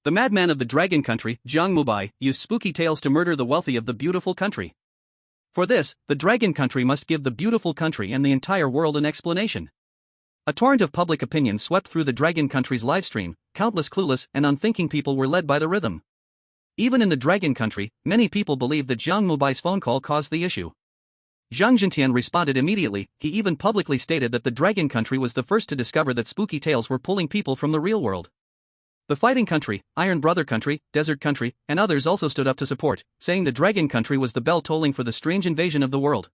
The madman of the Dragon Country, Jiang Mubai, used spooky tales to murder the wealthy of the beautiful country. For this, the Dragon Country must give the beautiful country and the entire world an explanation. A torrent of public opinion swept through the Dragon Country's livestream, countless clueless and unthinking people were led by the rhythm. Even in the Dragon Country, many people believed that Jiang Mubai's phone call caused the issue. Zhang Jintian responded immediately, he even publicly stated that the Dragon Country was the first to discover that spooky tales were pulling people from the real world. The Fighting Country, Iron Brother Country, Desert Country, and others also stood up to support, saying the Dragon Country was the bell tolling for the strange invasion of the world.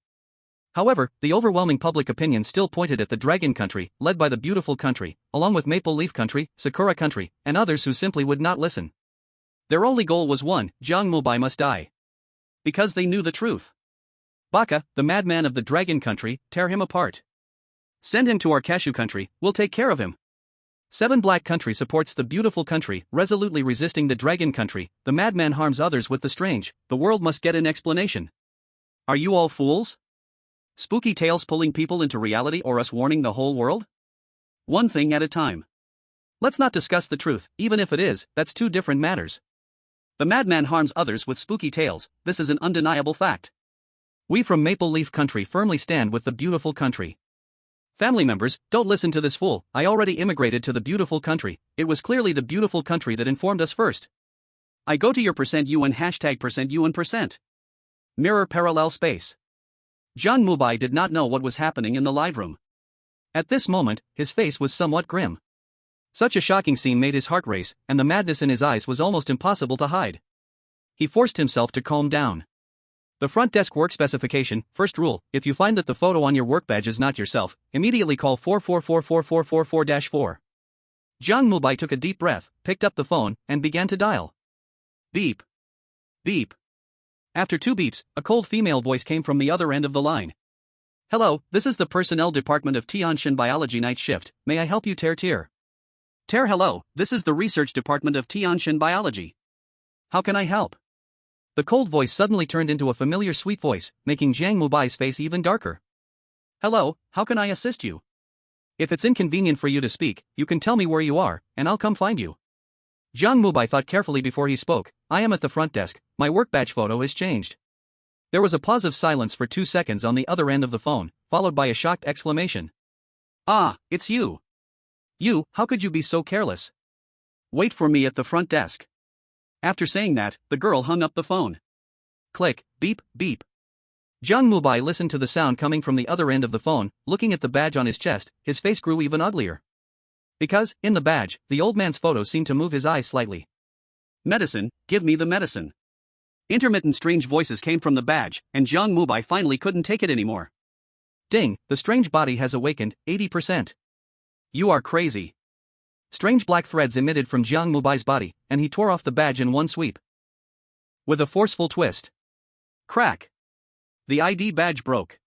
However, the overwhelming public opinion still pointed at the Dragon Country, led by the beautiful country, along with Maple Leaf Country, Sakura Country, and others who simply would not listen. Their only goal was one: Jiang Mubai must die. Because they knew the truth. Baka, the madman of the dragon country, tear him apart. Send him to our cashew country, we'll take care of him. 7 Black country supports the beautiful country, resolutely resisting the dragon country. The madman harms others with the strange, the world must get an explanation. Are you all fools? Spooky tales pulling people into reality or us warning the whole world? One thing at a time. Let's not discuss the truth, even if it is, that's 2 different matters. The madman harms others with spooky tales, this is an undeniable fact. We from Maple Leaf Country firmly stand with the beautiful country. Family members, don't listen to this fool. I already immigrated to the beautiful country. It was clearly the beautiful country that informed us first. I go to your %UN #%UN%. Mirror parallel space. Jiang Mubai did not know what was happening in the live room. At this moment, his face was somewhat grim. Such a shocking scene made his heart race, and the madness in his eyes was almost impossible to hide. He forced himself to calm down. The front desk work specification, first rule, if you find that the photo on your work badge is not yourself, immediately call 4444444-4. Jiang Mubai took a deep breath, picked up the phone, and began to dial. Beep. Beep. After 2 beeps, a cold female voice came from the other end of the line. Hello, this is the personnel department of Qingshan Biology night shift, may I help you Tier? Hello, this is the research department of Qingshan Biology. How can I help? The cold voice suddenly turned into a familiar sweet voice, making Jiang Mubai's face even darker. Hello, how can I assist you? If it's inconvenient for you to speak, you can tell me where you are, and I'll come find you. Jiang Mubai thought carefully before he spoke. I am at the front desk, my work badge photo is changed. There was a pause of silence for 2 seconds on the other end of the phone, followed by a shocked exclamation. Ah, it's you. You, how could you be so careless? Wait for me at the front desk. After saying that, the girl hung up the phone. Click, beep, beep. Jiang Mubai listened to the sound coming from the other end of the phone, looking at the badge on his chest, his face grew even uglier. Because, in the badge, the old man's photo seemed to move his eyes slightly. Medicine, give me the medicine. Intermittent strange voices came from the badge, and Jiang Mubai finally couldn't take it anymore. Ding, the strange body has awakened, 80%. You are crazy. Strange black threads emitted from Jiang Mubai's body, and he tore off the badge in one sweep. With a forceful twist. Crack. The ID badge broke.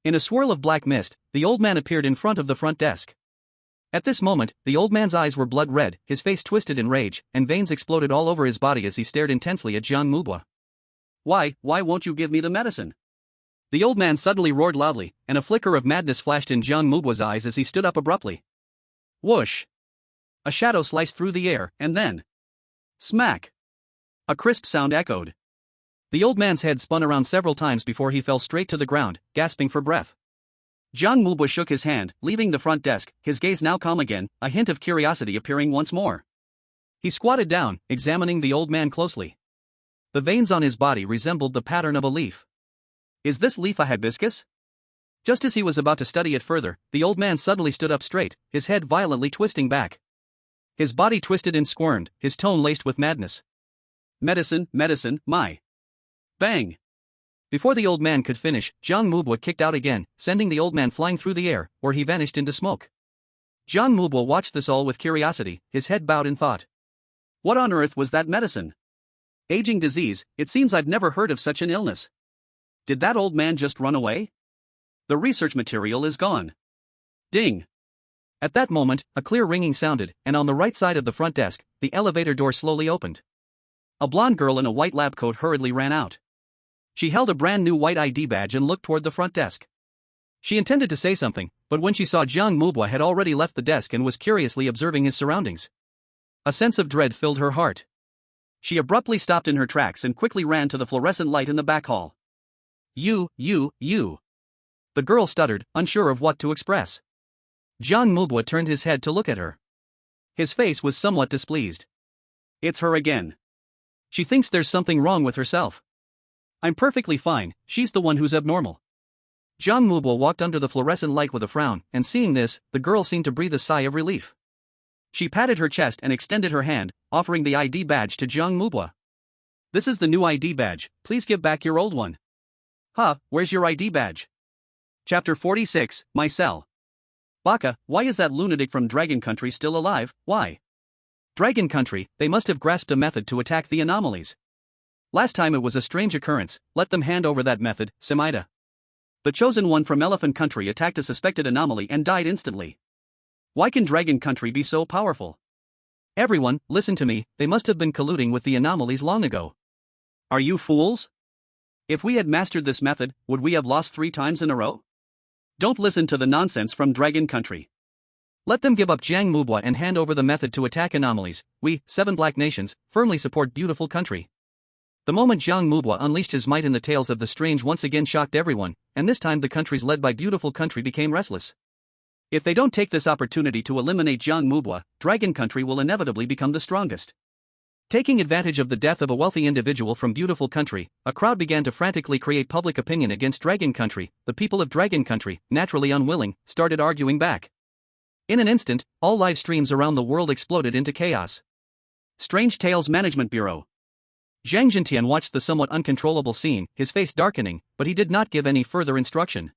In a swirl of black mist, the old man appeared in front of the front desk. At this moment, the old man's eyes were blood red, his face twisted in rage, and veins exploded all over his body as he stared intensely at Jiang Mubai. Why won't you give me the medicine? The old man suddenly roared loudly, and a flicker of madness flashed in Jiang Mubai's eyes as he stood up abruptly. Whoosh! A shadow sliced through the air, and then... smack! A crisp sound echoed. The old man's head spun around several times before he fell straight to the ground, gasping for breath. Jiang Mubai shook his hand, leaving the front desk, his gaze now calm again, a hint of curiosity appearing once more. He squatted down, examining the old man closely. The veins on his body resembled the pattern of a leaf. Is this leaf a hibiscus? Just as he was about to study it further, the old man suddenly stood up straight, his head violently twisting back. His body twisted and squirmed, his tone laced with madness. Medicine, my. Bang! Before the old man could finish, Jiang Mubai kicked out again, sending the old man flying through the air, where he vanished into smoke. Jiang Mubai watched this all with curiosity, his head bowed in thought. What on earth was that medicine? Aging disease, it seems I've never heard of such an illness. Did that old man just run away? The research material is gone. Ding! At that moment, a clear ringing sounded, and on the right side of the front desk, the elevator door slowly opened. A blonde girl in a white lab coat hurriedly ran out. She held a brand new white ID badge and looked toward the front desk. She intended to say something, but when she saw Jiang Mubai had already left the desk and was curiously observing his surroundings, a sense of dread filled her heart. She abruptly stopped in her tracks and quickly ran to the fluorescent light in the back hall. You. The girl stuttered, unsure of what to express. Jiang Mubai turned his head to look at her. His face was somewhat displeased. It's her again. She thinks there's something wrong with herself. I'm perfectly fine, she's the one who's abnormal. Jiang Mubai walked under the fluorescent light with a frown, and seeing this, the girl seemed to breathe a sigh of relief. She patted her chest and extended her hand, offering the ID badge to Jiang Mubai. This is the new ID badge, please give back your old one. Huh, where's your ID badge? Chapter 46, My Cell. Baka, why is that lunatic from Dragon Country still alive, why? Dragon Country, they must have grasped a method to attack the anomalies. Last time it was a strange occurrence, let them hand over that method, Simida. The chosen one from Elephant Country attacked a suspected anomaly and died instantly. Why can Dragon Country be so powerful? Everyone, listen to me, they must have been colluding with the anomalies long ago. Are you fools? If we had mastered this method, would we have lost 3 times in a row? Don't listen to the nonsense from Dragon Country. Let them give up Jiang Mubai and hand over the method to attack anomalies. We, 7 black nations, firmly support beautiful country. The moment Jiang Mubai unleashed his might in the tales of the strange once again shocked everyone, and this time the countries led by beautiful country became restless. If they don't take this opportunity to eliminate Jiang Mubai, Dragon Country will inevitably become the strongest. Taking advantage of the death of a wealthy individual from beautiful country, a crowd began to frantically create public opinion against Dragon Country. The people of Dragon Country, naturally unwilling, started arguing back. In an instant, all live streams around the world exploded into chaos. Strange Tales Management Bureau. Zhang Jintian watched the somewhat uncontrollable scene, his face darkening, but he did not give any further instruction.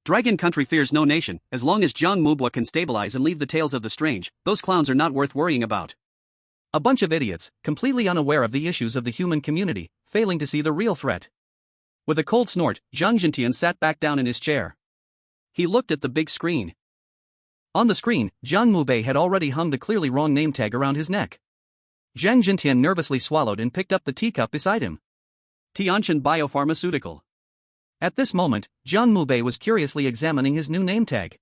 Dragon Country fears no nation. As long as Jiang Mubai can stabilize and leave the tales of the strange, those clowns are not worth worrying about. A bunch of idiots, completely unaware of the issues of the human community, failing to see the real threat. With a cold snort, Zhang Jintian sat back down in his chair. He looked at the big screen. On the screen, Jiang Mubai had already hung the clearly wrong name tag around his neck. Zhang Jintian nervously swallowed and picked up the teacup beside him. Qingshan Biopharmaceutical. At this moment, Jiang Mubai was curiously examining his new name tag.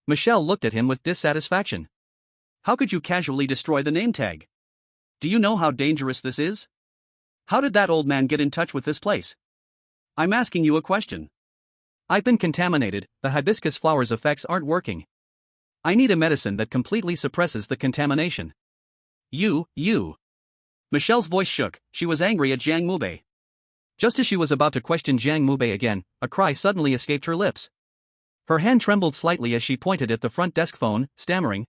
Michelle looked at him with dissatisfaction. How could you casually destroy the name tag? Do you know how dangerous this is? How did that old man get in touch with this place? I'm asking you a question. I've been contaminated, the hibiscus flower's effects aren't working. I need a medicine that completely suppresses the contamination. You. Michelle's voice shook, she was angry at Jiang Mubai. Just as she was about to question Jiang Mubai again, a cry suddenly escaped her lips. Her hand trembled slightly as she pointed at the front desk phone, stammering.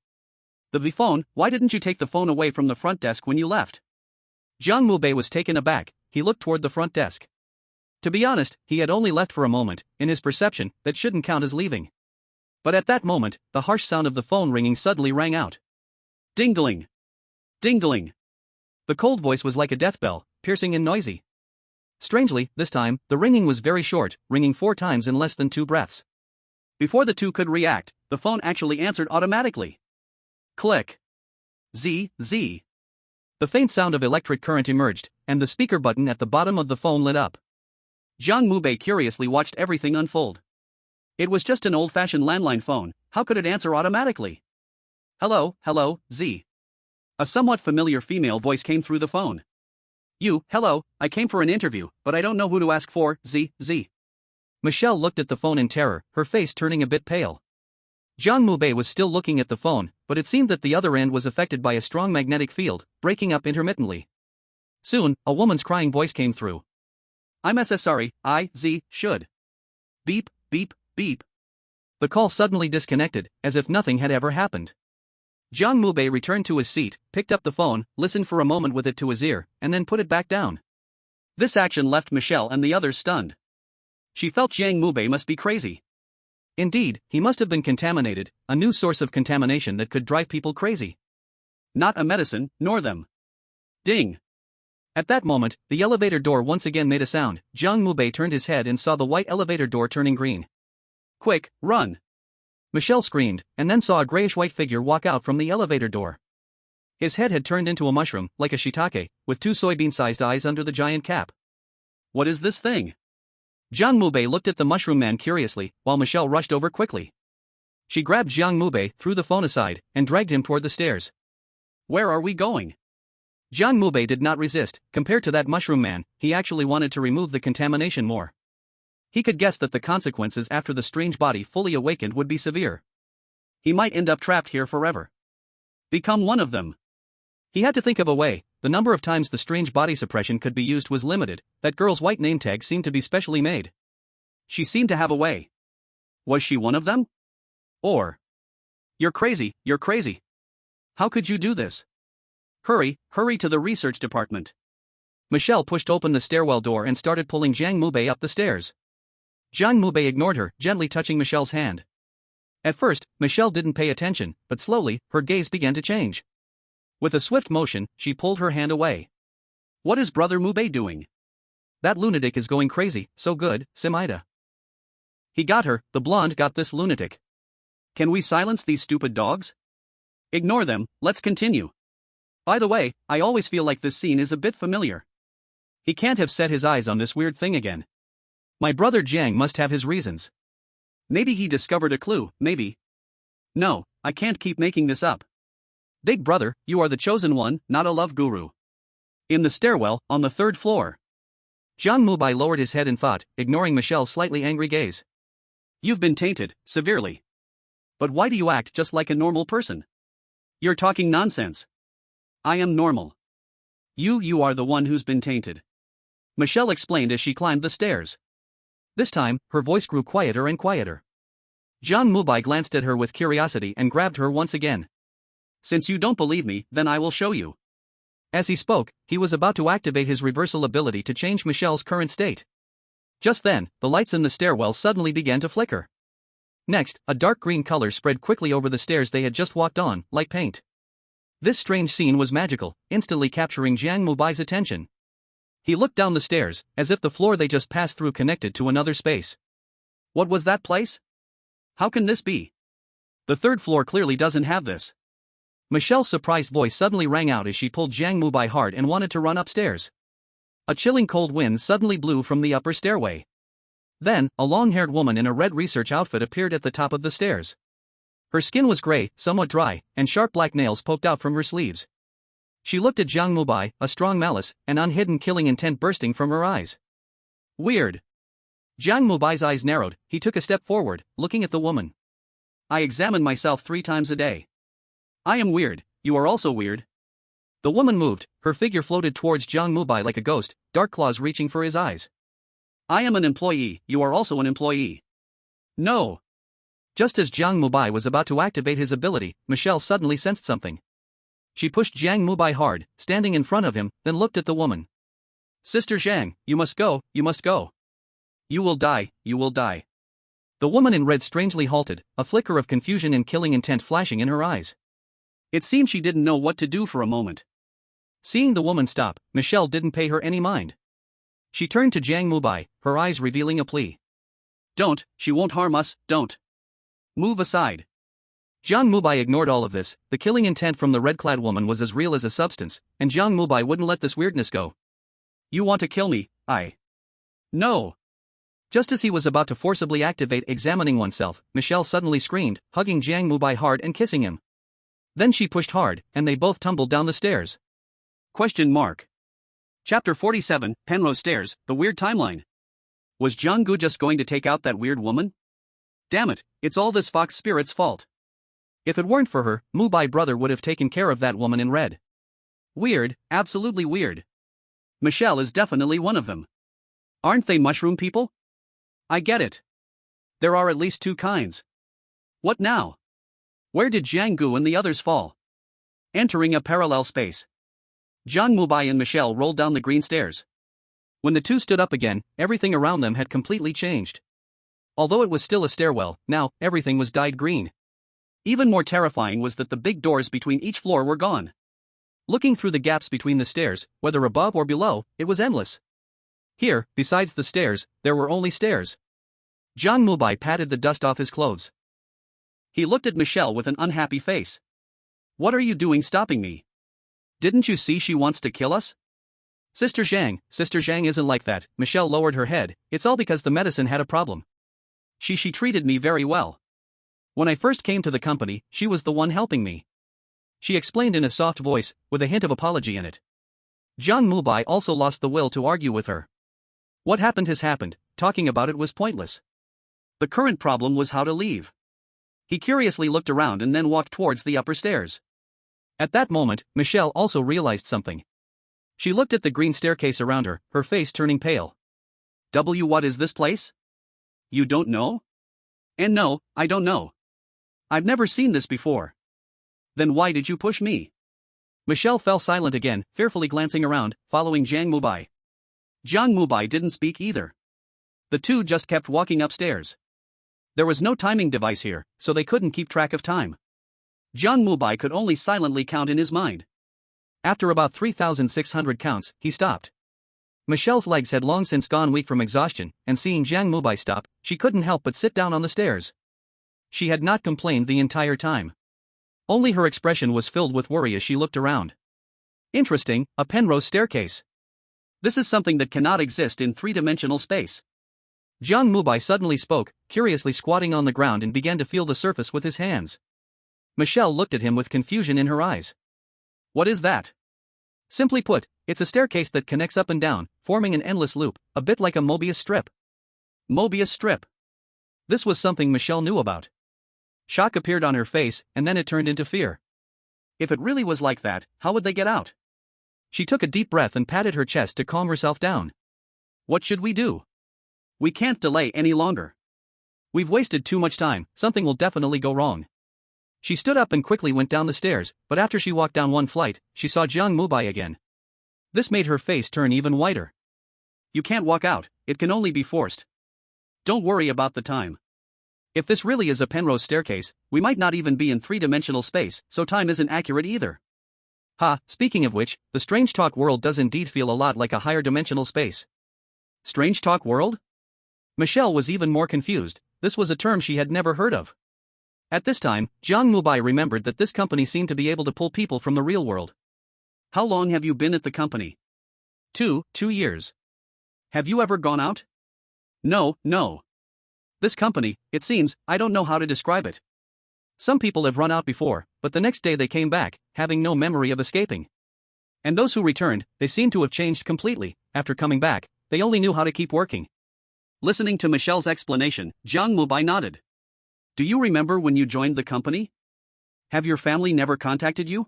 The phone, why didn't you take the phone away from the front desk when you left? Jiang Mubai was taken aback, he looked toward the front desk. To be honest, he had only left for a moment, in his perception, that shouldn't count as leaving. But at that moment, the harsh sound of the phone ringing suddenly rang out. Ding-a-ling. Ding-a-ling. The cold voice was like a death bell, piercing and noisy. Strangely, this time, the ringing was very short, ringing 4 times in less than 2 breaths. Before the two could react, the phone actually answered automatically. Click. Z. The faint sound of electric current emerged, and the speaker button at the bottom of the phone lit up. Jiang Mubai curiously watched everything unfold. It was just an old-fashioned landline phone, how could it answer automatically? Hello, Z. A somewhat familiar female voice came through the phone. Hello, I came for an interview, but I don't know who to ask for, Z. Michelle looked at the phone in terror, her face turning a bit pale. Jiang Mubai was still looking at the phone, but it seemed that the other end was affected by a strong magnetic field, breaking up intermittently. Soon, a woman's crying voice came through. I'm sorry, should. Beep. The call suddenly disconnected, as if nothing had ever happened. Jiang Mubai returned to his seat, picked up the phone, listened for a moment with it to his ear, and then put it back down. This action left Michelle and the others stunned. She felt Jiang Mubai must be crazy. Indeed, he must have been contaminated, a new source of contamination that could drive people crazy. Not a medicine, nor them. Ding. At that moment, the elevator door once again made a sound. Jiang Mubai turned his head and saw the white elevator door turning green. Quick, run! Michelle screamed, and then saw a grayish-white figure walk out from the elevator door. His head had turned into a mushroom, like a shiitake, with 2 soybean-sized eyes under the giant cap. What is this thing? Jiang Mubai looked at the mushroom man curiously, while Michelle rushed over quickly. She grabbed Jiang Mubai, threw the phone aside, and dragged him toward the stairs. Where are we going? Jiang Mubai did not resist. Compared to that mushroom man, he actually wanted to remove the contamination more. He could guess that the consequences after the strange body fully awakened would be severe. He might end up trapped here forever. Become one of them. He had to think of a way. The number of times the strange body suppression could be used was limited. That girl's white name tag seemed to be specially made. She seemed to have a way. Was she one of them? Or... You're crazy. How could you do this? Hurry to the research department. Michelle pushed open the stairwell door and started pulling Jiang Mubai up the stairs. Jiang Mubai ignored her, gently touching Michelle's hand. At first, Michelle didn't pay attention, but slowly, her gaze began to change. With a swift motion, she pulled her hand away. What is Brother Mubai doing? That lunatic is going crazy, so good, Simida. He got her, the blonde got this lunatic. Can we silence these stupid dogs? Ignore them, let's continue. By the way, I always feel like this scene is a bit familiar. He can't have set his eyes on this weird thing again. My brother Jiang must have his reasons. Maybe he discovered a clue, maybe. No, I can't keep making this up. Big brother, you are the chosen one, not a love guru. In the stairwell, on the 3rd floor. Jiang Mubai lowered his head in thought, ignoring Michelle's slightly angry gaze. You've been tainted, severely. But why do you act just like a normal person? You're talking nonsense. I am normal. You are the one who's been tainted. Michelle explained as she climbed the stairs. This time, her voice grew quieter and quieter. Jiang Mubai glanced at her with curiosity and grabbed her once again. Since you don't believe me, then I will show you. As he spoke, he was about to activate his reversal ability to change Michelle's current state. Just then, the lights in the stairwell suddenly began to flicker. Next, a dark green color spread quickly over the stairs they had just walked on, like paint. This strange scene was magical, instantly capturing Jiang Mubai's attention. He looked down the stairs, as if the floor they just passed through connected to another space. What was that place? How can this be? The 3rd floor clearly doesn't have this. Michelle's surprised voice suddenly rang out as she pulled Jiang Mubai hard and wanted to run upstairs. A chilling cold wind suddenly blew from the upper stairway. Then, a long-haired woman in a red research outfit appeared at the top of the stairs. Her skin was gray, somewhat dry, and sharp black nails poked out from her sleeves. She looked at Jiang Mubai, a strong malice and unhidden killing intent bursting from her eyes. Weird. Jiang Mubai's eyes narrowed, he took a step forward, looking at the woman. I examine myself 3 times a day. I am weird, you are also weird. The woman moved, her figure floated towards Jiang Mubai like a ghost, dark claws reaching for his eyes. I am an employee, you are also an employee. No. Just as Jiang Mubai was about to activate his ability, Michelle suddenly sensed something. She pushed Jiang Mubai hard, standing in front of him, then looked at the woman. Sister Zhang, you must go, you must go. You will die, you will die. The woman in red strangely halted, a flicker of confusion and killing intent flashing in her eyes. It seemed she didn't know what to do for a moment. Seeing the woman stop, Michelle didn't pay her any mind. She turned to Jiang Mubai, her eyes revealing a plea. Don't, she won't harm us, don't. Move aside. Jiang Mubai ignored all of this, the killing intent from the red-clad woman was as real as a substance, and Jiang Mubai wouldn't let this weirdness go. You want to kill me, No. Just as he was about to forcibly activate examining oneself, Michelle suddenly screamed, hugging Jiang Mubai hard and kissing him. Then she pushed hard, and they both tumbled down the stairs. Chapter 47, Penrose Stairs, The Weird Timeline. Was Jiang Gu just going to take out that weird woman? Damn it, it's all this fox spirit's fault. If it weren't for her, Mubai brother would have taken care of that woman in red. Weird, absolutely weird. Michelle is definitely one of them. Aren't they mushroom people? I get it. There are at least 2 kinds. What now? Where did Jiang Gu and the others fall? Entering a parallel space. Jiang Mubai and Michelle rolled down the green stairs. When the two stood up again, everything around them had completely changed. Although it was still a stairwell, now, everything was dyed green. Even more terrifying was that the big doors between each floor were gone. Looking through the gaps between the stairs, whether above or below, it was endless. Here, besides the stairs, there were only stairs. Jiang Mubai patted the dust off his clothes. He looked at Michelle with an unhappy face. What are you doing stopping me? Didn't you see she wants to kill us? Sister Zhang isn't like that, Michelle lowered her head, it's all because the medicine had a problem. She treated me very well. When I first came to the company, she was the one helping me. She explained in a soft voice, with a hint of apology in it. Jiang Mubai also lost the will to argue with her. What happened has happened, talking about it was pointless. The current problem was how to leave. He curiously looked around and then walked towards the upper stairs. At that moment, Michelle also realized something. She looked at the green staircase around her, her face turning pale. What is this place? You don't know? And no, I don't know. I've never seen this before. Then why did you push me? Michelle fell silent again, fearfully glancing around, following Jiang Mubai. Jiang Mubai didn't speak either. The two just kept walking upstairs. There was no timing device here, so they couldn't keep track of time. Jiang Mubai could only silently count in his mind. After about 3,600 counts, he stopped. Michelle's legs had long since gone weak from exhaustion, and seeing Jiang Mubai stop, she couldn't help but sit down on the stairs. She had not complained the entire time. Only her expression was filled with worry as she looked around. Interesting, a Penrose staircase. This is something that cannot exist in three-dimensional space. Jiang Mubai suddenly spoke, curiously squatting on the ground and began to feel the surface with his hands. Michelle looked at him with confusion in her eyes. What is that? Simply put, it's a staircase that connects up and down, forming an endless loop, a bit like a Mobius strip. Mobius strip. This was something Michelle knew about. Shock appeared on her face, and then it turned into fear. If it really was like that, how would they get out? She took a deep breath and patted her chest to calm herself down. What should we do? We can't delay any longer. We've wasted too much time, something will definitely go wrong. She stood up and quickly went down the stairs, but after she walked down one flight, she saw Jiang Mubai again. This made her face turn even whiter. You can't walk out, it can only be forced. Don't worry about the time. If this really is a Penrose staircase, we might not even be in three-dimensional space, so time isn't accurate either. Speaking of which, the Strange Talk world does indeed feel a lot like a higher dimensional space. Strange Talk world? Michelle was even more confused. This was a term she had never heard of. At this time, Jiang Mubai remembered that this company seemed to be able to pull people from the real world. How long have you been at the company? 2 years. Have you ever gone out? No. This company, it seems, I don't know how to describe it. Some people have run out before, but the next day they came back, having no memory of escaping. And those who returned, they seem to have changed completely. After coming back, they only knew how to keep working. Listening to Michelle's explanation, Jiang Mubai nodded. Do you remember when you joined the company? Have your family never contacted you?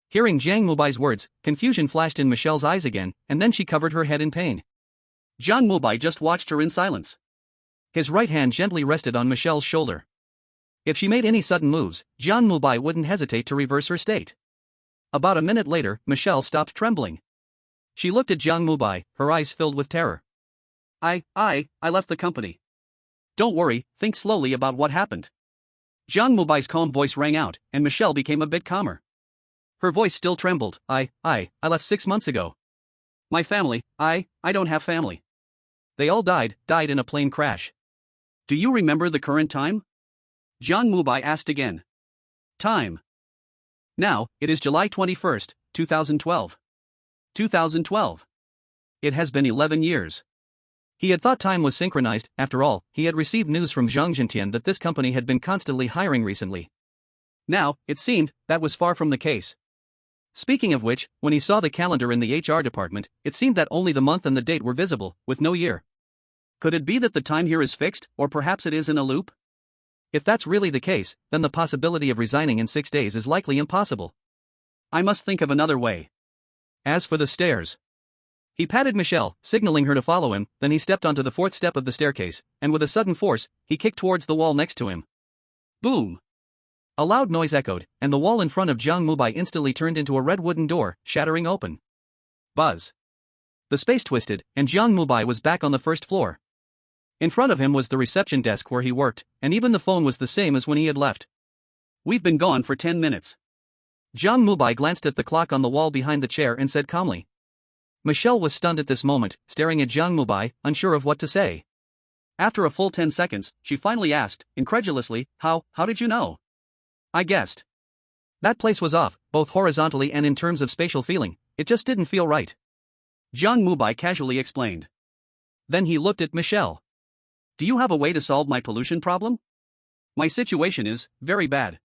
Hearing Jiang Mubai's words, confusion flashed in Michelle's eyes again, and then she covered her head in pain. Jiang Mubai just watched her in silence. His right hand gently rested on Michelle's shoulder. If she made any sudden moves, Jiang Mubai wouldn't hesitate to reverse her state. About a minute later, Michelle stopped trembling. She looked at Jiang Mubai, her eyes filled with terror. I left the company. Don't worry, think slowly about what happened. Jiang Mubai's calm voice rang out, and Michelle became a bit calmer. Her voice still trembled. I left 6 months ago. My family, I don't have family. They all died in a plane crash. Do you remember the current time? Jiang Mubai asked again. Time. Now, it is July 21st, 2012. 2012. It has been 11 years. He had thought time was synchronized. After all, he had received news from Zhang Zhentian that this company had been constantly hiring recently. Now, it seemed, that was far from the case. Speaking of which, when he saw the calendar in the HR department, it seemed that only the month and the date were visible, with no year. Could it be that the time here is fixed, or perhaps it is in a loop? If that's really the case, then the possibility of resigning in 6 days is likely impossible. I must think of another way. As for the stairs. He patted Michelle, signaling her to follow him, then he stepped onto the 4th step of the staircase, and with a sudden force, he kicked towards the wall next to him. Boom! A loud noise echoed, and the wall in front of Jiang Mubai instantly turned into a red wooden door, shattering open. Buzz! The space twisted, and Jiang Mubai was back on the 1st floor. In front of him was the reception desk where he worked, and even the phone was the same as when he had left. We've been gone for 10 minutes. Jiang Mubai glanced at the clock on the wall behind the chair and said calmly. Michelle was stunned at this moment, staring at Jiang Mubai, unsure of what to say. After a full 10 seconds, she finally asked, incredulously, How did you know? I guessed. That place was off, both horizontally and in terms of spatial feeling, it just didn't feel right. Jiang Mubai casually explained. Then he looked at Michelle. Do you have a way to solve my pollution problem? My situation is very bad.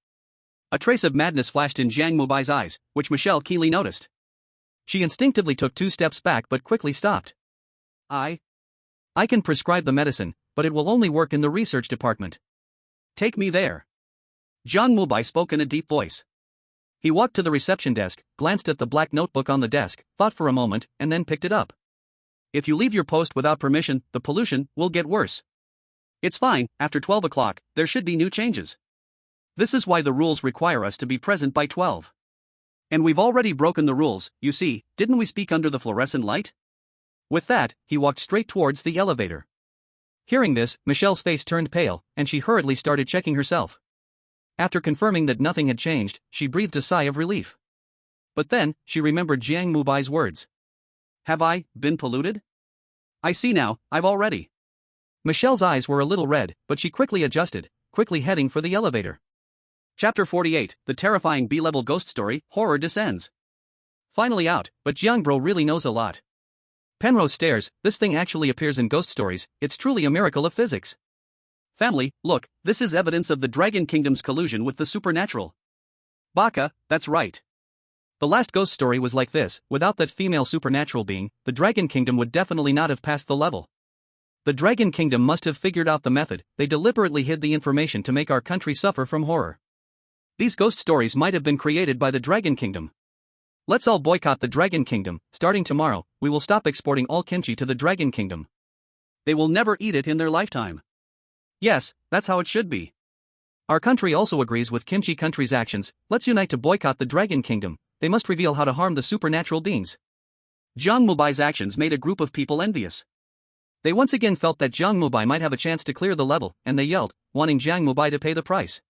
A trace of madness flashed in Jiang Mubai's eyes, which Michelle keenly noticed. She instinctively took 2 steps back but quickly stopped. I can prescribe the medicine, but it will only work in the research department. Take me there. Jiang Mubai spoke in a deep voice. He walked to the reception desk, glanced at the black notebook on the desk, thought for a moment, and then picked it up. If you leave your post without permission, the pollution will get worse. It's fine, after 12 o'clock, there should be new changes. This is why the rules require us to be present by 12. And we've already broken the rules, you see, didn't we speak under the fluorescent light? With that, he walked straight towards the elevator. Hearing this, Michelle's face turned pale, and she hurriedly started checking herself. After confirming that nothing had changed, she breathed a sigh of relief. But then, she remembered Jiang Mubai's words. Have I been polluted? I see now, I've already. Michelle's eyes were a little red, but she quickly adjusted, quickly heading for the elevator. Chapter 48, The Terrifying B-Level Ghost Story, Horror Descends. Finally out, but Jiang Bro really knows a lot. Penrose stares, this thing actually appears in ghost stories, it's truly a miracle of physics. Family, look, this is evidence of the Dragon Kingdom's collusion with the supernatural. Baka, that's right. The last ghost story was like this, without that female supernatural being, the Dragon Kingdom would definitely not have passed the level. The Dragon Kingdom must have figured out the method, they deliberately hid the information to make our country suffer from horror. These ghost stories might have been created by the Dragon Kingdom. Let's all boycott the Dragon Kingdom, starting tomorrow, we will stop exporting all kimchi to the Dragon Kingdom. They will never eat it in their lifetime. Yes, that's how it should be. Our country also agrees with Kimchi Country's actions, let's unite to boycott the Dragon Kingdom, they must reveal how to harm the supernatural beings. Jiang Mubai's actions made a group of people envious. They once again felt that Jiang Mubai might have a chance to clear the level, and they yelled, wanting Jiang Mubai to pay the price.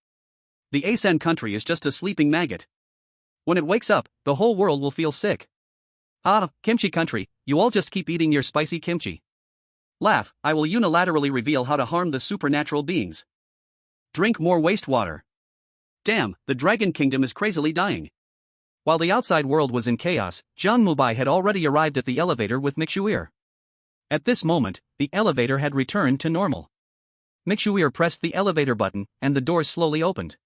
The Asen country is just a sleeping maggot. When it wakes up, the whole world will feel sick. Ah, Kimchi Country, you all just keep eating your spicy kimchi. Laugh, I will unilaterally reveal how to harm the supernatural beings. Drink more wastewater. Damn, the Dragon Kingdom is crazily dying. While the outside world was in chaos, Jiang Mubai had already arrived at the elevator with Mixuir. At this moment, the elevator had returned to normal. Mixuir pressed the elevator button, and the doors slowly opened.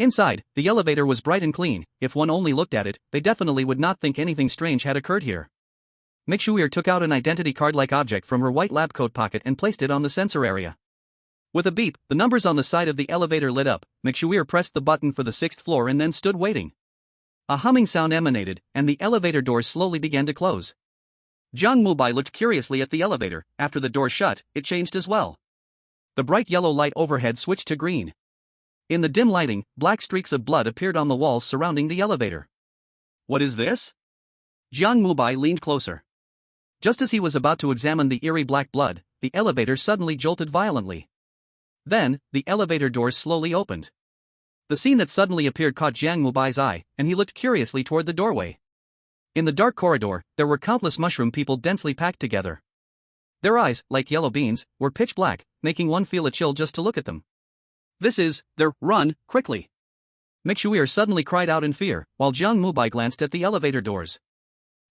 Inside, the elevator was bright and clean, if one only looked at it, they definitely would not think anything strange had occurred here. Mixuir took out an identity card-like object from her white lab coat pocket and placed it on the sensor area. With a beep, the numbers on the side of the elevator lit up, Mixuir pressed the button for the 6th floor and then stood waiting. A humming sound emanated, and the elevator doors slowly began to close. Jiang Mubai looked curiously at the elevator, after the door shut, it changed as well. The bright yellow light overhead switched to green. In the dim lighting, black streaks of blood appeared on the walls surrounding the elevator. What is this? Jiang Mubai leaned closer. Just as he was about to examine the eerie black blood, the elevator suddenly jolted violently. Then, the elevator doors slowly opened. The scene that suddenly appeared caught Jiang Mubai's eye, and he looked curiously toward the doorway. In the dark corridor, there were countless mushroom people densely packed together. Their eyes, like yellow beans, were pitch black, making one feel a chill just to look at them. Run, quickly! Mixuir suddenly cried out in fear, while Jiang Mubai glanced at the elevator doors.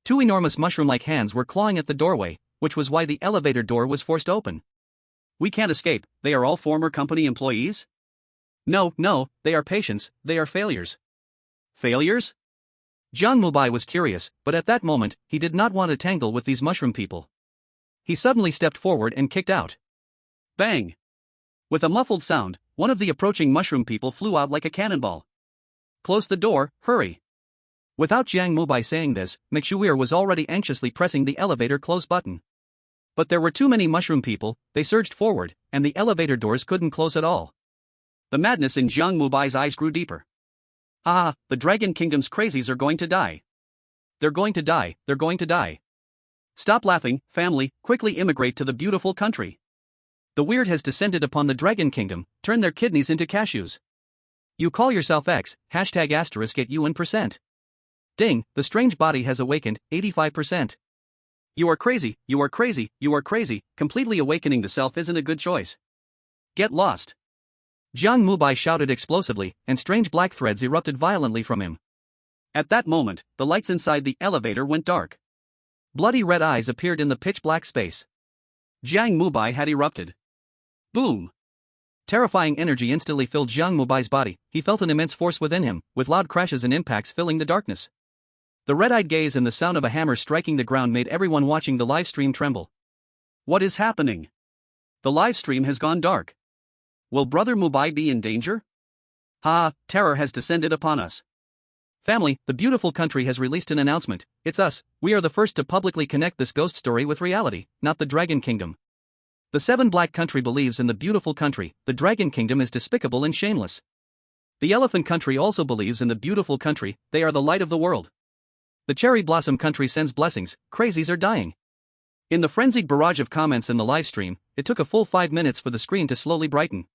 Two enormous mushroom-like hands were clawing at the doorway, which was why the elevator door was forced open. We can't escape, they are all former company employees? No, they are patients, they are failures. Failures? Jiang Mubai was curious, but at that moment, he did not want to tangle with these mushroom people. He suddenly stepped forward and kicked out. Bang! With a muffled sound, one of the approaching mushroom people flew out like a cannonball. Close the door, hurry! Without Jiang Mubai saying this, Mixuir was already anxiously pressing the elevator close button. But there were too many mushroom people, they surged forward, and the elevator doors couldn't close at all. The madness in Jiang Mubai's eyes grew deeper. Ah, the Dragon Kingdom's crazies are going to die. They're going to die, they're going to die. Stop laughing, family, quickly immigrate to the beautiful country. The weird has descended upon the Dragon Kingdom, turn their kidneys into cashews. You call yourself X, #* at UN%. Ding, the strange body has awakened, 85%. You are crazy, you are crazy, you are crazy, completely awakening the self isn't a good choice. Get lost. Jiang Mubai shouted explosively, and strange black threads erupted violently from him. At that moment, the lights inside the elevator went dark. Bloody red eyes appeared in the pitch-black space. Jiang Mubai had erupted. Boom! Terrifying energy instantly filled Jiang Mubai's body, he felt an immense force within him, with loud crashes and impacts filling the darkness. The red-eyed gaze and the sound of a hammer striking the ground made everyone watching the live stream tremble. What is happening? The live stream has gone dark. Will Brother Mubai be in danger? Terror has descended upon us. Family, the beautiful country has released an announcement, it's us, we are the first to publicly connect this ghost story with reality, not the Dragon Kingdom. The Seven Black Country believes in the beautiful country, the Dragon Kingdom is despicable and shameless. The Elephant Country also believes in the beautiful country, they are the light of the world. The Cherry Blossom Country sends blessings, crazies are dying. In the frenzied barrage of comments in the live stream, it took a full 5 minutes for the screen to slowly brighten.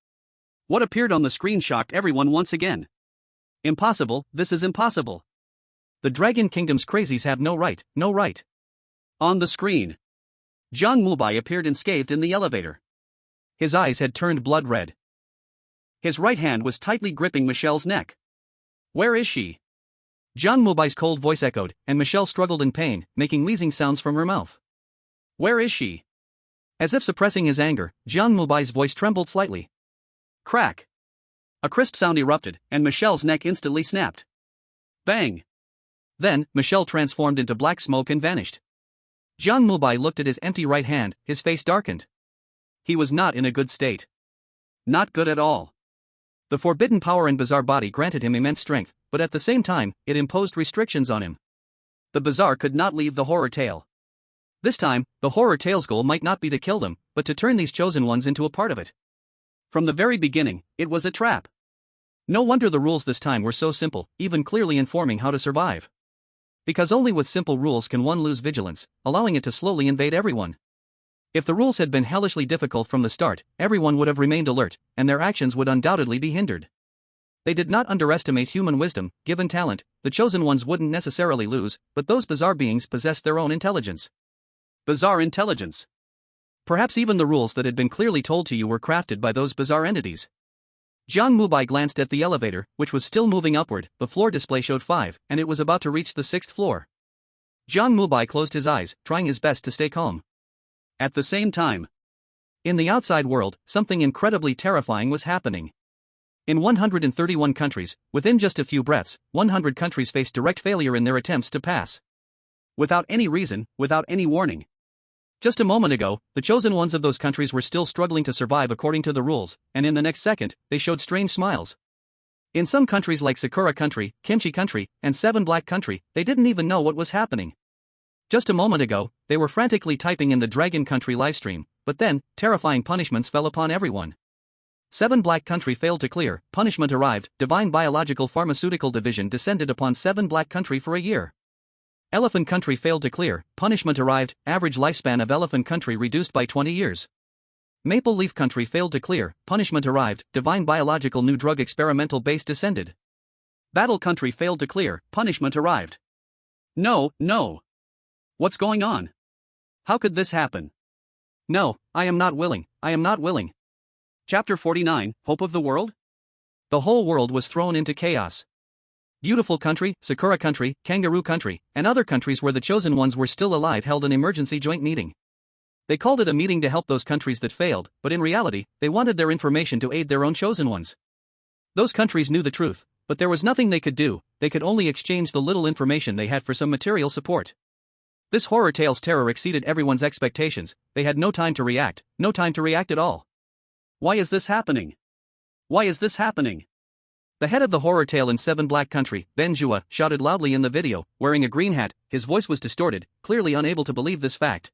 What appeared on the screen shocked everyone once again. Impossible, this is impossible. The Dragon Kingdom's crazies have no right, no right. On the screen, Jiang Mubai appeared unscathed in the elevator. His eyes had turned blood red. His right hand was tightly gripping Michelle's neck. Where is she? Jiang Mubai's cold voice echoed, and Michelle struggled in pain, making wheezing sounds from her mouth. Where is she? As if suppressing his anger, Jiang Mubai's voice trembled slightly. Crack! A crisp sound erupted, and Michelle's neck instantly snapped. Bang! Then, Michelle transformed into black smoke and vanished. Jiang Mubai looked at his empty right hand, his face darkened. He was not in a good state. Not good at all. The forbidden power and bizarre body granted him immense strength, but at the same time, it imposed restrictions on him. The bizarre could not leave the horror tale. This time, the horror tale's goal might not be to kill them, but to turn these chosen ones into a part of it. From the very beginning, it was a trap. No wonder the rules this time were so simple, even clearly informing how to survive. Because only with simple rules can one lose vigilance, allowing it to slowly invade everyone. If the rules had been hellishly difficult from the start, everyone would have remained alert, and their actions would undoubtedly be hindered. They did not underestimate human wisdom. Given talent, the chosen ones wouldn't necessarily lose, but those bizarre beings possessed their own intelligence. Bizarre intelligence. Perhaps even the rules that had been clearly told to you were crafted by those bizarre entities. Jiang Mubai glanced at the elevator, which was still moving upward. The floor display showed 5, and it was about to reach the 6th floor. Jiang Mubai closed his eyes, trying his best to stay calm. At the same time, in the outside world, something incredibly terrifying was happening. In 131 countries, within just a few breaths, 100 countries faced direct failure in their attempts to pass. Without any reason, without any warning. Just a moment ago, the chosen ones of those countries were still struggling to survive according to the rules, and in the next second, they showed strange smiles. In some countries like Sakura Country, Kimchi Country, and Seven Black Country, they didn't even know what was happening. Just a moment ago, they were frantically typing in the Dragon Country livestream, but then, terrifying punishments fell upon everyone. Seven Black Country failed to clear, punishment arrived, Divine Biological Pharmaceutical Division descended upon Seven Black Country for a year. Elephant Country failed to clear, punishment arrived, average lifespan of Elephant Country reduced by 20 years. Maple Leaf Country failed to clear, punishment arrived, Divine Biological New Drug Experimental Base descended. Battle Country failed to clear, punishment arrived. No. What's going on? How could this happen? No, I am not willing. Chapter 49, Hope of the World? The whole world was thrown into chaos. Beautiful Country, Sakura Country, Kangaroo Country, and other countries where the chosen ones were still alive held an emergency joint meeting. They called it a meeting to help those countries that failed, but in reality, they wanted their information to aid their own chosen ones. Those countries knew the truth, but there was nothing they could do. They could only exchange the little information they had for some material support. This horror tale's terror exceeded everyone's expectations. They had no time to react at all. Why is this happening? The head of the horror tale in Seven Black Country, Ben Jua, shouted loudly in the video, wearing a green hat. His voice was distorted, clearly unable to believe this fact.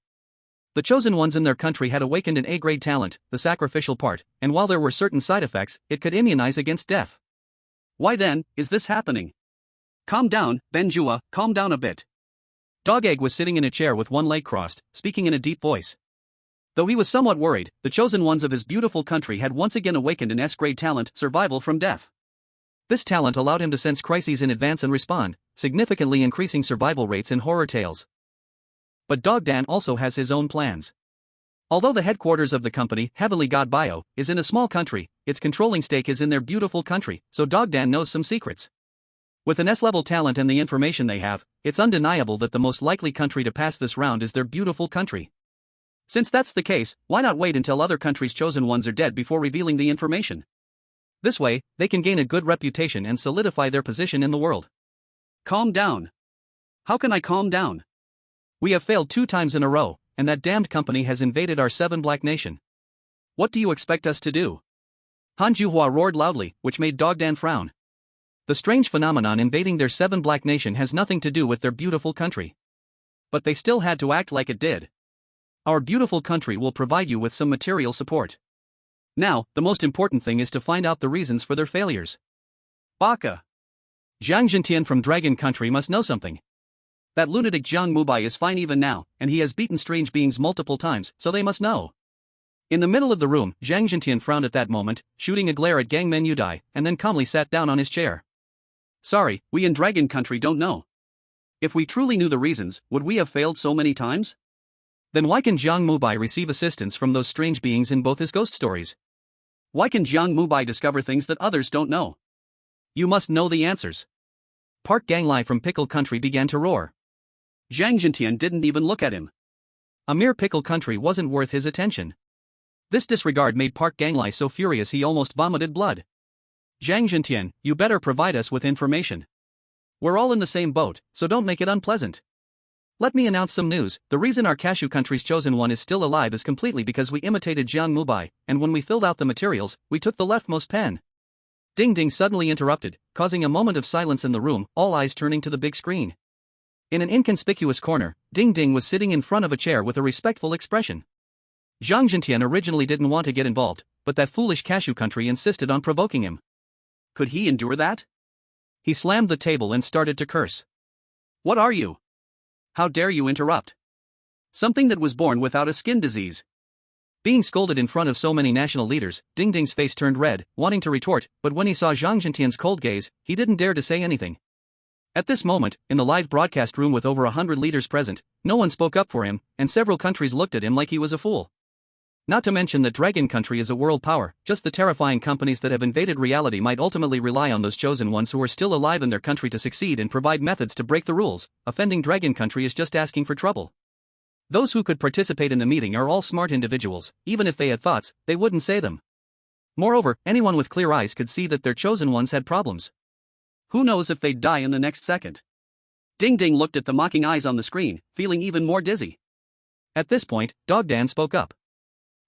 The chosen ones in their country had awakened an A-grade talent, the sacrificial part, and while there were certain side effects, it could immunize against death. Why then is this happening? Calm down, Ben Jua, calm down a bit. Dog Egg was sitting in a chair with one leg crossed, speaking in a deep voice. Though he was somewhat worried, the chosen ones of his beautiful country had once again awakened an S-grade talent, survival from death. This talent allowed him to sense crises in advance and respond, significantly increasing survival rates in horror tales. But Dog Dan also has his own plans. Although the headquarters of the company, Heavenly God Bio, is in a small country, its controlling stake is in their beautiful country, so Dog Dan knows some secrets. With an S-level talent and the information they have, it's undeniable that the most likely country to pass this round is their beautiful country. Since that's the case, why not wait until other countries' chosen ones are dead before revealing the information? This way, they can gain a good reputation and solidify their position in the world. Calm down. How can I calm down? We have failed 2 times in a row, and that damned company has invaded our Seven Black Nation. What do you expect us to do? Han Juhua roared loudly, which made Dog Dan frown. The strange phenomenon invading their Seven Black Nation has nothing to do with their beautiful country. But they still had to act like it did. Our beautiful country will provide you with some material support. Now, the most important thing is to find out the reasons for their failures. Baka. Jiang Zhentian from Dragon Country must know something. That lunatic Jiang Mubai is fine even now, and he has beaten strange beings multiple times, so they must know. In the middle of the room, Jiang Zhentian frowned at that moment, shooting a glare at Gangmen Yudai, and then calmly sat down on his chair. Sorry, we in Dragon Country don't know. If we truly knew the reasons, would we have failed so many times? Then why can Jiang Mubai receive assistance from those strange beings in both his ghost stories? Why can Jiang Mubai discover things that others don't know? You must know the answers. Park Ganglai from Pickle Country began to roar. Zhang Jintian didn't even look at him. A mere Pickle Country wasn't worth his attention. This disregard made Park Ganglai so furious he almost vomited blood. Zhang Jintian, you better provide us with information. We're all in the same boat, so don't make it unpleasant. Let me announce some news. The reason our cashew country's chosen one is still alive is completely because we imitated Jiang Mubai, and when we filled out the materials, we took the leftmost pen. Ding Ding suddenly interrupted, causing a moment of silence in the room, all eyes turning to the big screen. In an inconspicuous corner, Ding Ding was sitting in front of a chair with a respectful expression. Zhang Jintian originally didn't want to get involved, but that foolish cashew country insisted on provoking him. Could he endure that? He slammed the table and started to curse. What are you? How dare you interrupt? Something that was born without a skin disease. Being scolded in front of so many national leaders, Ding Ding's face turned red, wanting to retort, but when he saw Zhang Jintian's cold gaze, he didn't dare to say anything. At this moment, in the live broadcast room with over 100 leaders present, no one spoke up for him, and several countries looked at him like he was a fool. Not to mention that Dragon Country is a world power, just the terrifying companies that have invaded reality might ultimately rely on those chosen ones who are still alive in their country to succeed and provide methods to break the rules. Offending Dragon Country is just asking for trouble. Those who could participate in the meeting are all smart individuals, even if they had thoughts, they wouldn't say them. Moreover, anyone with clear eyes could see that their chosen ones had problems. Who knows if they'd die in the next second? Ding Ding looked at the mocking eyes on the screen, feeling even more dizzy. At this point, Dog Dan spoke up.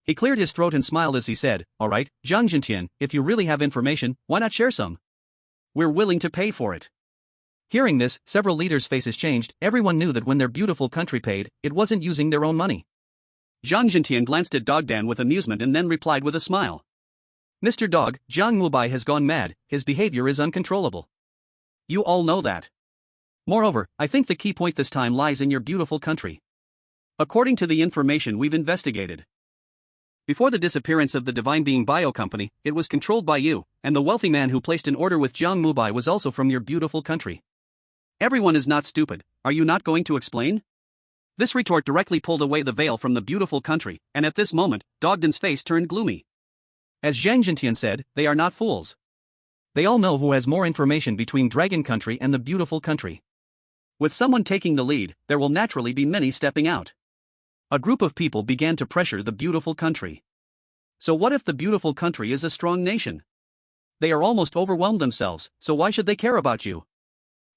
He cleared his throat and smiled as he said, "Alright, Zhang Jintian, if you really have information, why not share some? We're willing to pay for it." Hearing this, several leaders' faces changed. Everyone knew that when their beautiful country paid, it wasn't using their own money. Zhang Jintian glanced at Dog Dan with amusement and then replied with a smile. "Mr. Dog, Jiang Mubai has gone mad, his behavior is uncontrollable. You all know that. Moreover, I think the key point this time lies in your beautiful country. According to the information we've investigated, before the disappearance of the Divine Being Bio Company, it was controlled by you, and the wealthy man who placed an order with Jiang Mubai was also from your beautiful country. Everyone is not stupid, are you not going to explain?" This retort directly pulled away the veil from the beautiful country, and at this moment, Dogden's face turned gloomy. As Zhang Jintian said, they are not fools. They all know who has more information between Dragon Country and the beautiful country. With someone taking the lead, there will naturally be many stepping out. A group of people began to pressure the beautiful country. So what if the beautiful country is a strong nation? They are almost overwhelmed themselves, so why should they care about you?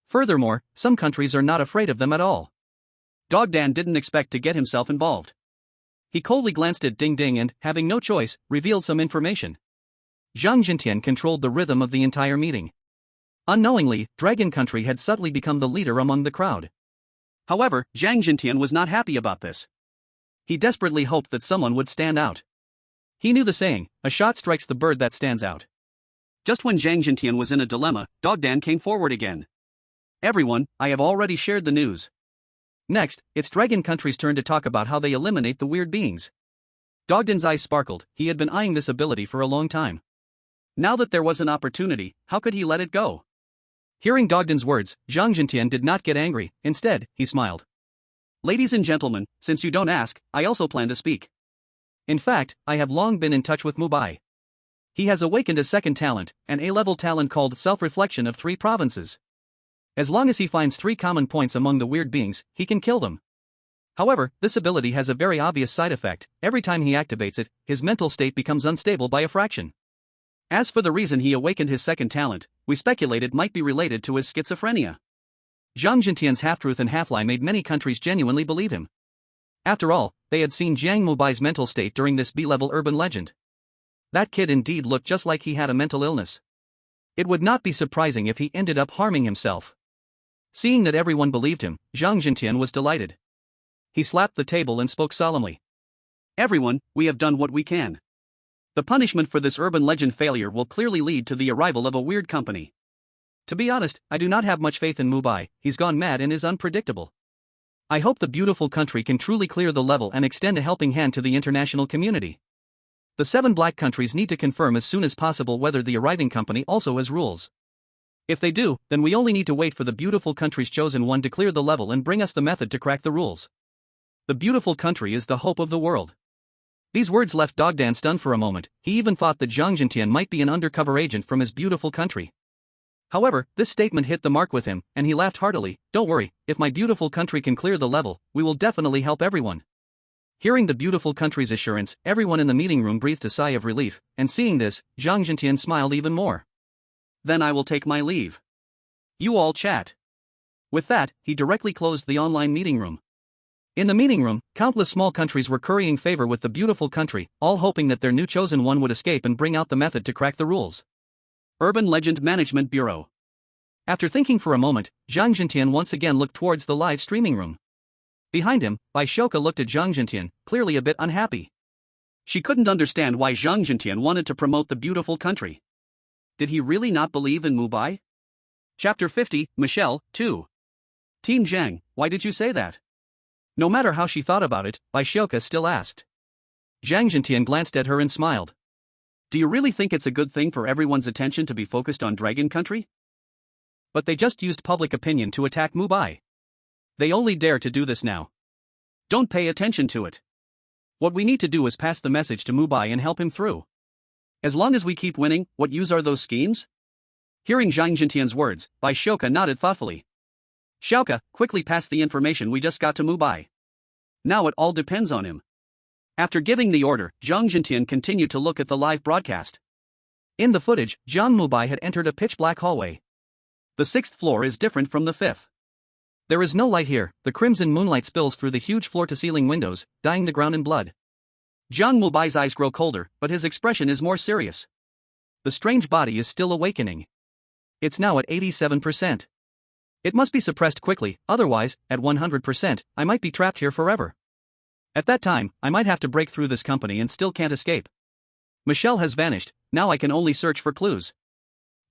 Furthermore, some countries are not afraid of them at all. Dog Dan didn't expect to get himself involved. He coldly glanced at Ding Ding and, having no choice, revealed some information. Zhang Jintian controlled the rhythm of the entire meeting. Unknowingly, Dragon Country had subtly become the leader among the crowd. However, Zhang Jintian was not happy about this. He desperately hoped that someone would stand out. He knew the saying, a shot strikes the bird that stands out. Just when Zhang Jintian was in a dilemma, Dog Dan came forward again. "Everyone, I have already shared the news. Next, it's Dragon Country's turn to talk about how they eliminate the weird beings." Dogden's eyes sparkled, he had been eyeing this ability for a long time. Now that there was an opportunity, how could he let it go? Hearing Dogden's words, Zhang Jintian did not get angry, instead, he smiled. "Ladies and gentlemen, since you don't ask, I also plan to speak. In fact, I have long been in touch with Mubai. He has awakened a second talent, an A-level talent called self-reflection of 3 provinces. As long as he finds 3 common points among the weird beings, he can kill them. However, this ability has a very obvious side effect. Every time he activates it, his mental state becomes unstable by a fraction. As for the reason he awakened his second talent, we speculate it might be related to his schizophrenia." Zhang Jintian's half-truth and half-lie made many countries genuinely believe him. After all, they had seen Jiang Mubai's mental state during this B-level urban legend. That kid indeed looked just like he had a mental illness. It would not be surprising if he ended up harming himself. Seeing that everyone believed him, Zhang Jintian was delighted. He slapped the table and spoke solemnly. "Everyone, we have done what we can. The punishment for this urban legend failure will clearly lead to the arrival of a weird company. To be honest, I do not have much faith in Mubai, he's gone mad and is unpredictable. I hope the beautiful country can truly clear the level and extend a helping hand to the international community. The 7 black countries need to confirm as soon as possible whether the arriving company also has rules. If they do, then we only need to wait for the beautiful country's chosen one to clear the level and bring us the method to crack the rules. The beautiful country is the hope of the world. These words left Dogdan stunned for a moment. He even thought that Zhang Jintian might be an undercover agent from his beautiful country. However, this statement hit the mark with him, and he laughed heartily. Don't worry, if my beautiful country can clear the level, we will definitely help everyone. Hearing the beautiful country's assurance, everyone in the meeting room breathed a sigh of relief, and seeing this, Zhang Jintian smiled even more. Then I will take my leave. You all chat. With that, he directly closed the online meeting room. In the meeting room, countless small countries were currying favor with the beautiful country, all hoping that their new chosen one would escape and bring out the method to crack the rules. Urban Legend Management Bureau. After thinking for a moment, Zhang Jintian once again looked towards the live streaming room. Behind him, Baishoka looked at Zhang Jintian, clearly a bit unhappy. She couldn't understand why Zhang Jintian wanted to promote the beautiful country. Did he really not believe in Mubai? Chapter 50, Michelle, 2. Team Zhang, why did you say that? No matter how she thought about it, Baishoka still asked. Zhang Jintian glanced at her and smiled. Do you really think it's a good thing for everyone's attention to be focused on Dragon Country? But they just used public opinion to attack Mubai. They only dare to do this now. Don't pay attention to it. What we need to do is pass the message to Mubai and help him through. As long as we keep winning, what use are those schemes? Hearing Zhang Jintian's words, Baishoka nodded thoughtfully. Xiaoka, quickly pass the information we just got to Mubai. Now it all depends on him. After giving the order, Zhang Jintian continued to look at the live broadcast. In the footage, Jiang Mubai had entered a pitch-black hallway. The 6th floor is different from the 5th. There is no light here. The crimson moonlight spills through the huge floor-to-ceiling windows, dyeing the ground in blood. Jiang Mubai's eyes grow colder, but his expression is more serious. The strange body is still awakening. It's now at 87%. It must be suppressed quickly, otherwise, at 100%, I might be trapped here forever. At that time, I might have to break through this company and still can't escape. Michelle has vanished, now I can only search for clues.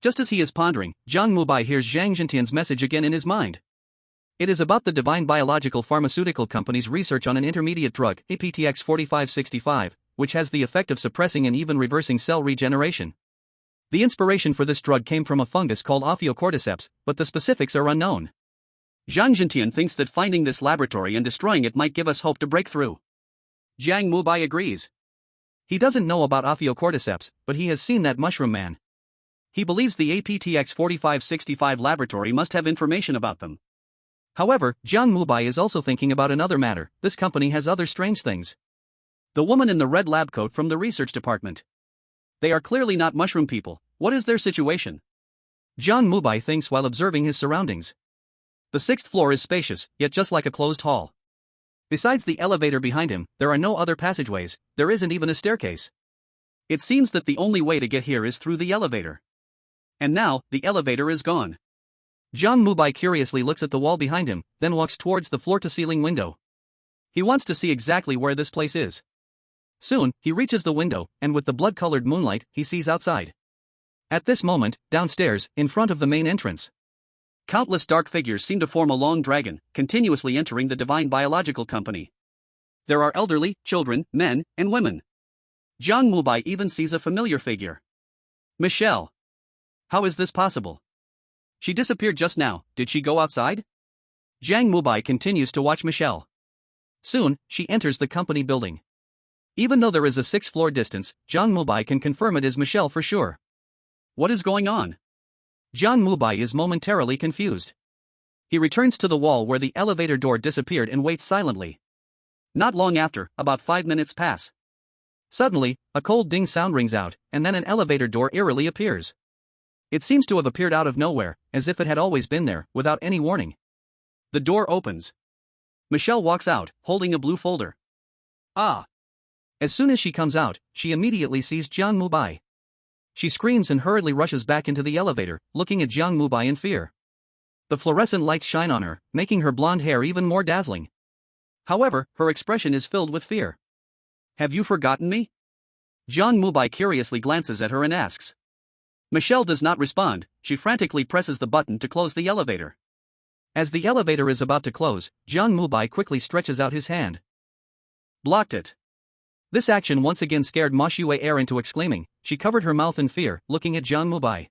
Just as he is pondering, Jiang Mubai hears Zhang Jintian's message again in his mind. It is about the Divine Biological Pharmaceutical Company's research on an intermediate drug, APTX 4565, which has the effect of suppressing and even reversing cell regeneration. The inspiration for this drug came from a fungus called Ophiocordyceps, but the specifics are unknown. Zhang Jintian thinks that finding this laboratory and destroying it might give us hope to break through. Jiang Mubai agrees. He doesn't know about Ophiocordyceps, but he has seen that mushroom man. He believes the APTX 4565 laboratory must have information about them. However, Jiang Mubai is also thinking about another matter. This company has other strange things. The woman in the red lab coat from the research department. They are clearly not mushroom people. What is their situation? Jiang Mubai thinks while observing his surroundings. The 6th floor is spacious, yet just like a closed hall. Besides the elevator behind him, there are no other passageways, there isn't even a staircase. It seems that the only way to get here is through the elevator. And now, the elevator is gone. Jiang Mubai curiously looks at the wall behind him, then walks towards the floor-to-ceiling window. He wants to see exactly where this place is. Soon, he reaches the window, and with the blood-colored moonlight, he sees outside. At this moment, downstairs, in front of the main entrance, countless dark figures seem to form a long dragon, continuously entering the Divine Biological Company. There are elderly, children, men, and women. Jiang Mubai even sees a familiar figure. Michelle. How is this possible? She disappeared just now. Did she go outside? Jiang Mubai continues to watch Michelle. Soon, she enters the company building. Even though there is a 6th-floor distance, Jiang Mubai can confirm it is Michelle for sure. What is going on? Jiang Mubai is momentarily confused. He returns to the wall where the elevator door disappeared and waits silently. Not long after, about 5 minutes pass. Suddenly, a cold ding sound rings out, and then an elevator door eerily appears. It seems to have appeared out of nowhere, as if it had always been there, without any warning. The door opens. Michelle walks out, holding a blue folder. Ah! As soon as she comes out, she immediately sees Jiang Mubai. She screams and hurriedly rushes back into the elevator, looking at Jiang Mubai in fear. The fluorescent lights shine on her, making her blonde hair even more dazzling. However, her expression is filled with fear. Have you forgotten me? Jiang Mubai curiously glances at her and asks. Michelle does not respond. She frantically presses the button to close the elevator. As the elevator is about to close, Jiang Mubai quickly stretches out his hand. Blocked it. This action once again scared Ma Shuai into exclaiming. She covered her mouth in fear, looking at Jiang Mubai.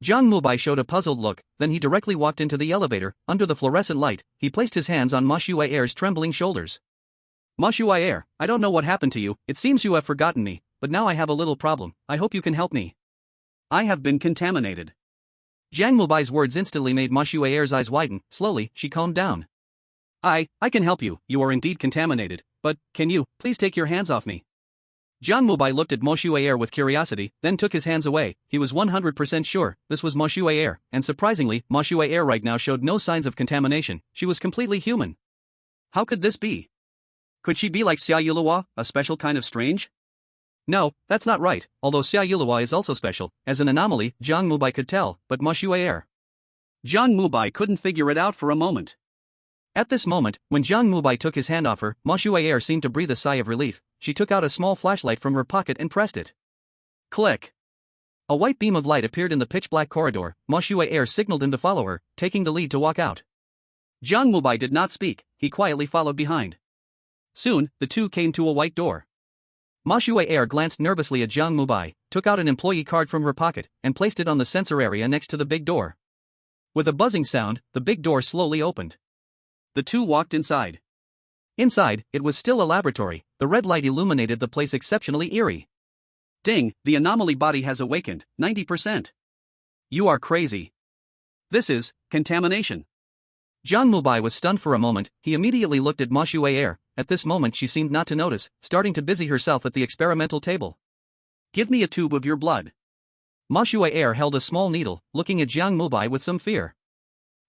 Jiang Mubai showed a puzzled look, then he directly walked into the elevator. Under the fluorescent light, he placed his hands on Ma Shuai'er's trembling shoulders. Ma Shuai'er, I don't know what happened to you, it seems you have forgotten me, but now I have a little problem, I hope you can help me. I have been contaminated. Jiang Mubai's words instantly made Ma Shuai'er's eyes widen. Slowly, she calmed down. I can help you, you are indeed contaminated, but, can you, please take your hands off me? Jiang Mubai looked at Ma Shuai'er with curiosity, then took his hands away. He was 100% sure this was Ma Shuai'er, and surprisingly, Ma Shuai'er right now showed no signs of contamination. She was completely human. How could this be? Could she be like Xia Yulihua, a special kind of strange? No, that's not right, although Xia Yulihua is also special, as an anomaly, Jiang Mubai could tell, but Ma Shuai'er. Jiang Mubai couldn't figure it out for a moment. At this moment, when Jiang Mubai took his hand off her, Ma Shuai'er seemed to breathe a sigh of relief. She took out a small flashlight from her pocket and pressed it. Click! A white beam of light appeared in the pitch-black corridor. Ma Shuai'er signaled him to follow her, taking the lead to walk out. Jiang Mubai did not speak, he quietly followed behind. Soon, the two came to a white door. Ma Shuai'er glanced nervously at Jiang Mubai, took out an employee card from her pocket, and placed it on the sensor area next to the big door. With a buzzing sound, the big door slowly opened. The two walked inside. Inside, it was still a laboratory. The red light illuminated the place exceptionally eerie. Ding, the anomaly body has awakened, 90%. You are crazy. This is contamination. Jiang Mubai was stunned for a moment. He immediately looked at Ma Shuai'er. At this moment she seemed not to notice, starting to busy herself at the experimental table. Give me a tube of your blood. Ma Shuai'er held a small needle, looking at Jiang Mubai with some fear.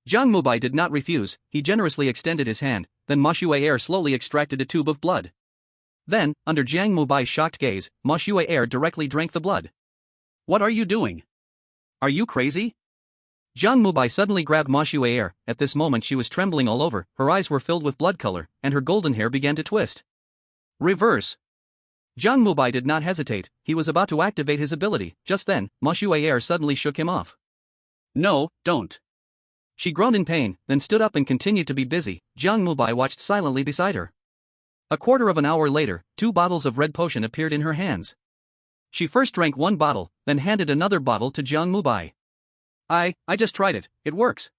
Jiang Mubai did not refuse, he generously extended his hand, then Ma Shuai'er slowly extracted a tube of blood. Then, under Jiang Mubai's shocked gaze, Ma Shuai'er directly drank the blood. What are you doing? Are you crazy? Jiang Mubai suddenly grabbed Ma Shuai'er. At this moment she was trembling all over, her eyes were filled with blood color, and her golden hair began to twist. Reverse! Jiang Mubai did not hesitate, he was about to activate his ability. Just then, Ma Shuai'er suddenly shook him off. No, don't. She groaned in pain, then stood up and continued to be busy. Jiang Mubai watched silently beside her. A quarter of an hour later, 2 bottles of red potion appeared in her hands. She first drank one bottle, then handed another bottle to Jiang Mubai. I just tried it, it works.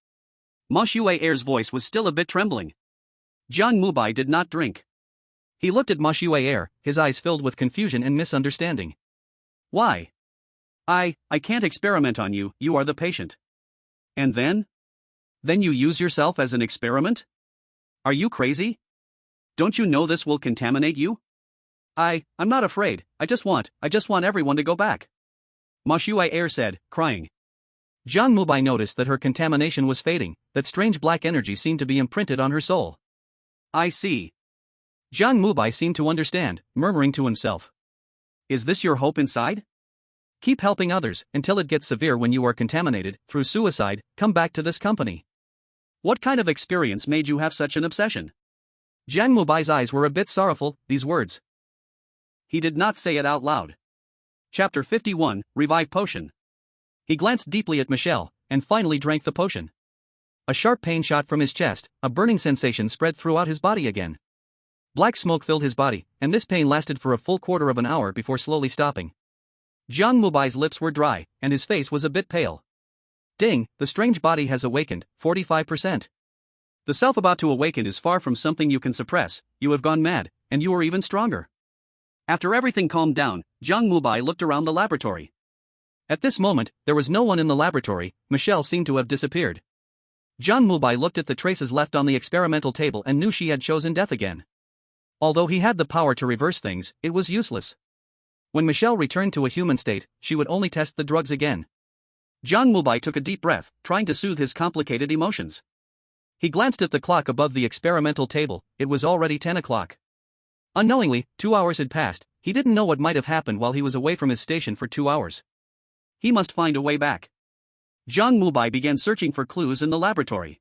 Ma Shuai'er's voice was still a bit trembling. Jiang Mubai did not drink. He looked at Ma Shuai'er, his eyes filled with confusion and misunderstanding. Why? I can't experiment on you, you are the patient. And then? Then you use yourself as an experiment? Are you crazy? Don't you know this will contaminate you? I'm not afraid, I just want everyone to go back. Ma Shuai'er said, crying. Jiang Mubai noticed that her contamination was fading, that strange black energy seemed to be imprinted on her soul. I see. Jiang Mubai seemed to understand, murmuring to himself. Is this your hope inside? Keep helping others, until it gets severe when you are contaminated, through suicide, come back to this company. What kind of experience made you have such an obsession? Jiang Mubai's eyes were a bit sorrowful, these words. He did not say it out loud. Chapter 51, Revive Potion. He glanced deeply at Michelle, and finally drank the potion. A sharp pain shot from his chest, a burning sensation spread throughout his body again. Black smoke filled his body, and this pain lasted for a full quarter of an hour before slowly stopping. Jiang Mubai's lips were dry, and his face was a bit pale. Ding, the strange body has awakened, 45%. The self about to awaken is far from something you can suppress, you have gone mad, and you are even stronger. After everything calmed down, Jiang Mubai looked around the laboratory. At this moment, there was no one in the laboratory. Michelle seemed to have disappeared. Jiang Mubai looked at the traces left on the experimental table and knew she had chosen death again. Although he had the power to reverse things, it was useless. When Michelle returned to a human state, she would only test the drugs again. Jiang Mubai took a deep breath, trying to soothe his complicated emotions. He glanced at the clock above the experimental table. It was already 10 o'clock. Unknowingly, 2 hours had passed. He didn't know what might have happened while he was away from his station for 2 hours. He must find a way back. Jiang Mubai began searching for clues in the laboratory.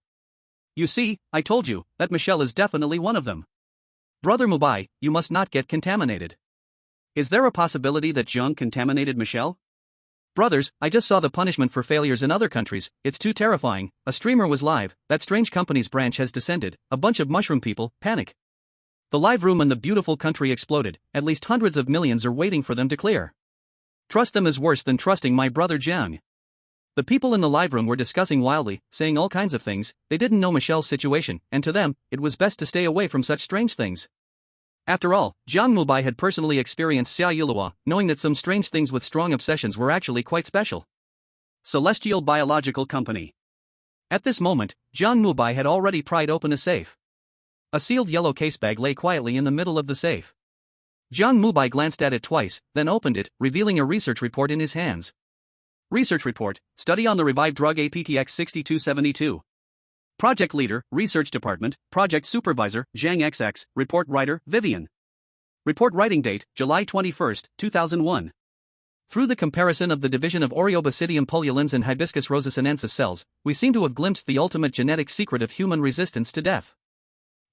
You see, I told you, that Michelle is definitely one of them. Brother Mubai, you must not get contaminated. Is there a possibility that Jiang contaminated Michelle? Brothers, I just saw the punishment for failures in other countries, it's too terrifying. A streamer was live, that strange company's branch has descended, a bunch of mushroom people, panic. The live room in the beautiful country exploded, at least hundreds of millions are waiting for them to clear. Trust them is worse than trusting my brother Jiang. The people in the live room were discussing wildly, saying all kinds of things. They didn't know Michelle's situation, and to them, it was best to stay away from such strange things. After all, Jiang Mubai had personally experienced Xia Yilua, knowing that some strange things with strong obsessions were actually quite special. Celestial Biological Company. At this moment, Jiang Mubai had already pried open a safe. A sealed yellow case bag lay quietly in the middle of the safe. Jiang Mubai glanced at it twice, then opened it, revealing a research report in his hands. Research report, study on the revived drug APTX-6272. Project leader, Research Department, Project Supervisor, Jiang XX, Report writer, Vivian. Report writing date, July 21, 2001. Through the comparison of the division of Oreobasidium pullulans and Hibiscus rosasinensis cells, we seem to have glimpsed the ultimate genetic secret of human resistance to death.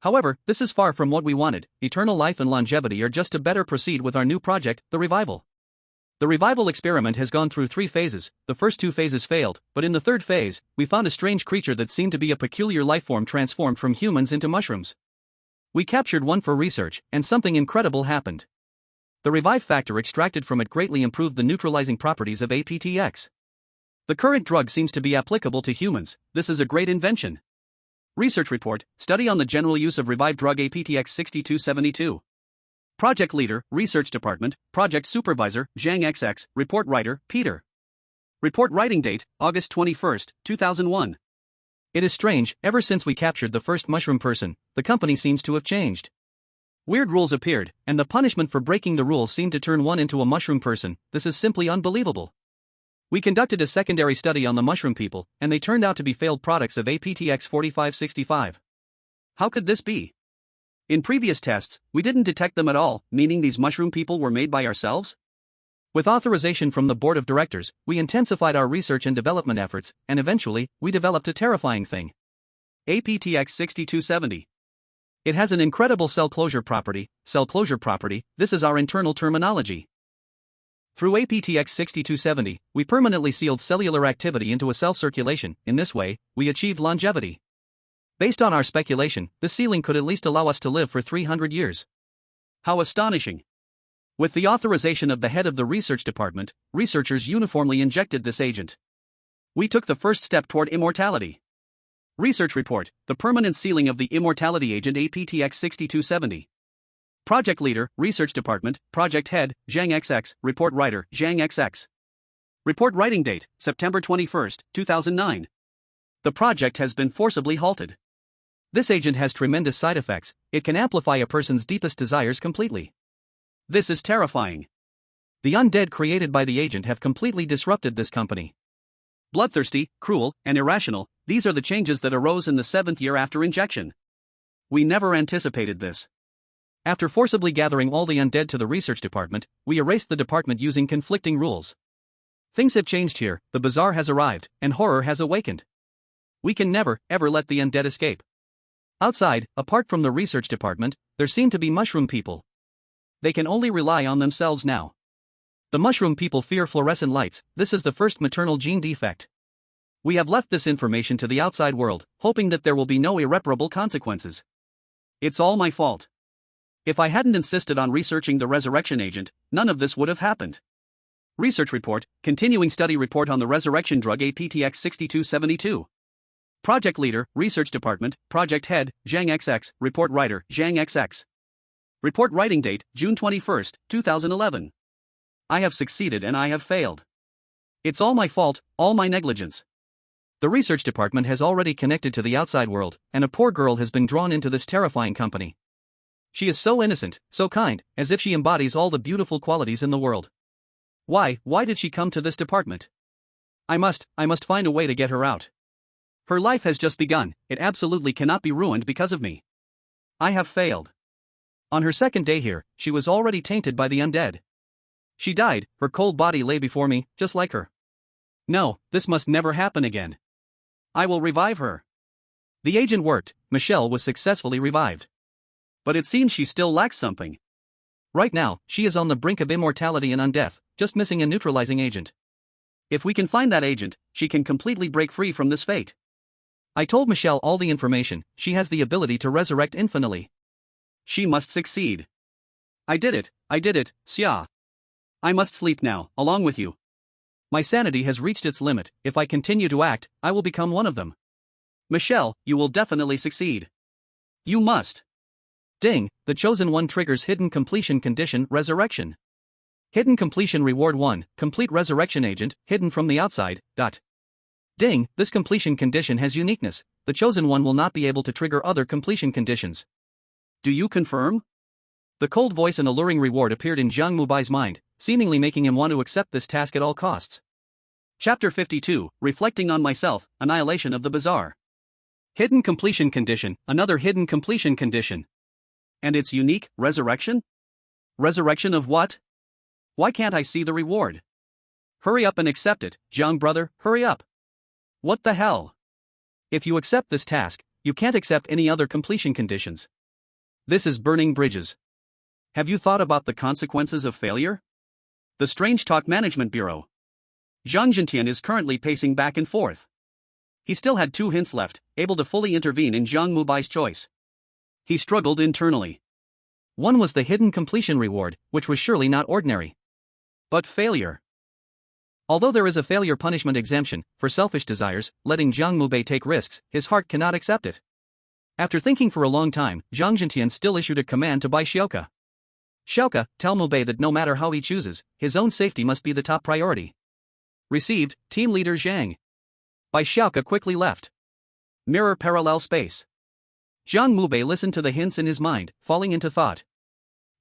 However, this is far from what we wanted. Eternal life and longevity are just to better proceed with our new project, the revival. The revival experiment has gone through 3 phases. The first 2 phases failed, but in the third phase, we found a strange creature that seemed to be a peculiar lifeform transformed from humans into mushrooms. We captured one for research, and something incredible happened. The revive factor extracted from it greatly improved the neutralizing properties of APTX. The current drug seems to be applicable to humans. This is a great invention. Research report, study on the general use of revived drug APTX-6272. Project leader, Research Department, Project Supervisor, Jiang XX, Report writer, Peter. Report writing date, August 21, 2001. It is strange, ever since we captured the first mushroom person, the company seems to have changed. Weird rules appeared, and the punishment for breaking the rules seemed to turn one into a mushroom person. This is simply unbelievable. We conducted a secondary study on the mushroom people, and they turned out to be failed products of APTX-4565. How could this be? In previous tests, we didn't detect them at all, meaning these mushroom people were made by ourselves? With authorization from the board of directors, we intensified our research and development efforts, and eventually, we developed a terrifying thing. APTX-6270. It has an incredible cell closure property. This is our internal terminology. Through APTX-6270, we permanently sealed cellular activity into a self-circulation. In this way, we achieved longevity. Based on our speculation, this sealing could at least allow us to live for 300 years. How astonishing! With the authorization of the head of the research department, researchers uniformly injected this agent. We took the first step toward immortality. Research report, the permanent sealing of the immortality agent APTX-6270. Project leader, Research Department, Project head, Jiang XX, Report writer, Jiang XX. Report writing date, September 21, 2009. The project has been forcibly halted. This agent has tremendous side effects. It can amplify a person's deepest desires completely. This is terrifying. The undead created by the agent have completely disrupted this company. Bloodthirsty, cruel, and irrational, these are the changes that arose in the 7th year after injection. We never anticipated this. After forcibly gathering all the undead to the research department, we erased the department using conflicting rules. Things have changed here, the bazaar has arrived, and horror has awakened. We can never, ever let the undead escape. Outside, apart from the research department, there seem to be mushroom people. They can only rely on themselves now. The mushroom people fear fluorescent lights. This is the first maternal gene defect. We have left this information to the outside world, hoping that there will be no irreparable consequences. It's all my fault. If I hadn't insisted on researching the resurrection agent, none of this would have happened. Research report, continuing study report on the resurrection drug APTX-6272. Project leader, Research Department, Project head, Jiang XX, Report writer, Jiang XX. Report writing date, June 21, 2011. I have succeeded and I have failed. It's all my fault, all my negligence. The research department has already connected to the outside world, and a poor girl has been drawn into this terrifying company. She is so innocent, so kind, as if she embodies all the beautiful qualities in the world. Why did she come to this department? I must find a way to get her out. Her life has just begun, it absolutely cannot be ruined because of me. I have failed. On her second day here, she was already tainted by the undead. She died, her cold body lay before me, just like her. No, this must never happen again. I will revive her. The agent worked, Michelle was successfully revived. But it seems she still lacks something. Right now, she is on the brink of immortality and undeath, just missing a neutralizing agent. If we can find that agent, she can completely break free from this fate. I told Michelle all the information. She has the ability to resurrect infinitely. She must succeed. I did it, Xia. I must sleep now, along with you. My sanity has reached its limit. If I continue to act, I will become one of them. Michelle, you will definitely succeed. You must. Ding, the chosen one triggers hidden completion condition resurrection. Hidden completion reward 1, complete resurrection agent, hidden from the outside, Ding, this completion condition has uniqueness. The chosen one will not be able to trigger other completion conditions. Do you confirm? The cold voice and alluring reward appeared in Jiang Mubai's mind, seemingly making him want to accept this task at all costs. Chapter 52, Reflecting on Myself, Annihilation of the Bizarre. Hidden completion condition, another hidden completion condition. And its unique, resurrection? Resurrection of what? Why can't I see the reward? Hurry up and accept it, Jiang brother, hurry up. What the hell? If you accept this task, you can't accept any other completion conditions. This is burning bridges. Have you thought about the consequences of failure? The Strange Talk Management Bureau. Zhang Jintian is currently pacing back and forth. He still had 2 hints left, able to fully intervene in Jiang Mubai's choice. He struggled internally. One was the hidden completion reward, which was surely not ordinary. But failure. Although there is a failure punishment exemption for selfish desires, letting Jiang Mubai take risks, his heart cannot accept it. After thinking for a long time, Zhang Jintian still issued a command to Bai Xiaoke. Xiaoke, tell Mubai that no matter how he chooses, his own safety must be the top priority. Received, Team Leader Zhang. Bai Xiaoke quickly left. Mirror parallel space. Jiang Mubai listened to the hints in his mind, falling into thought.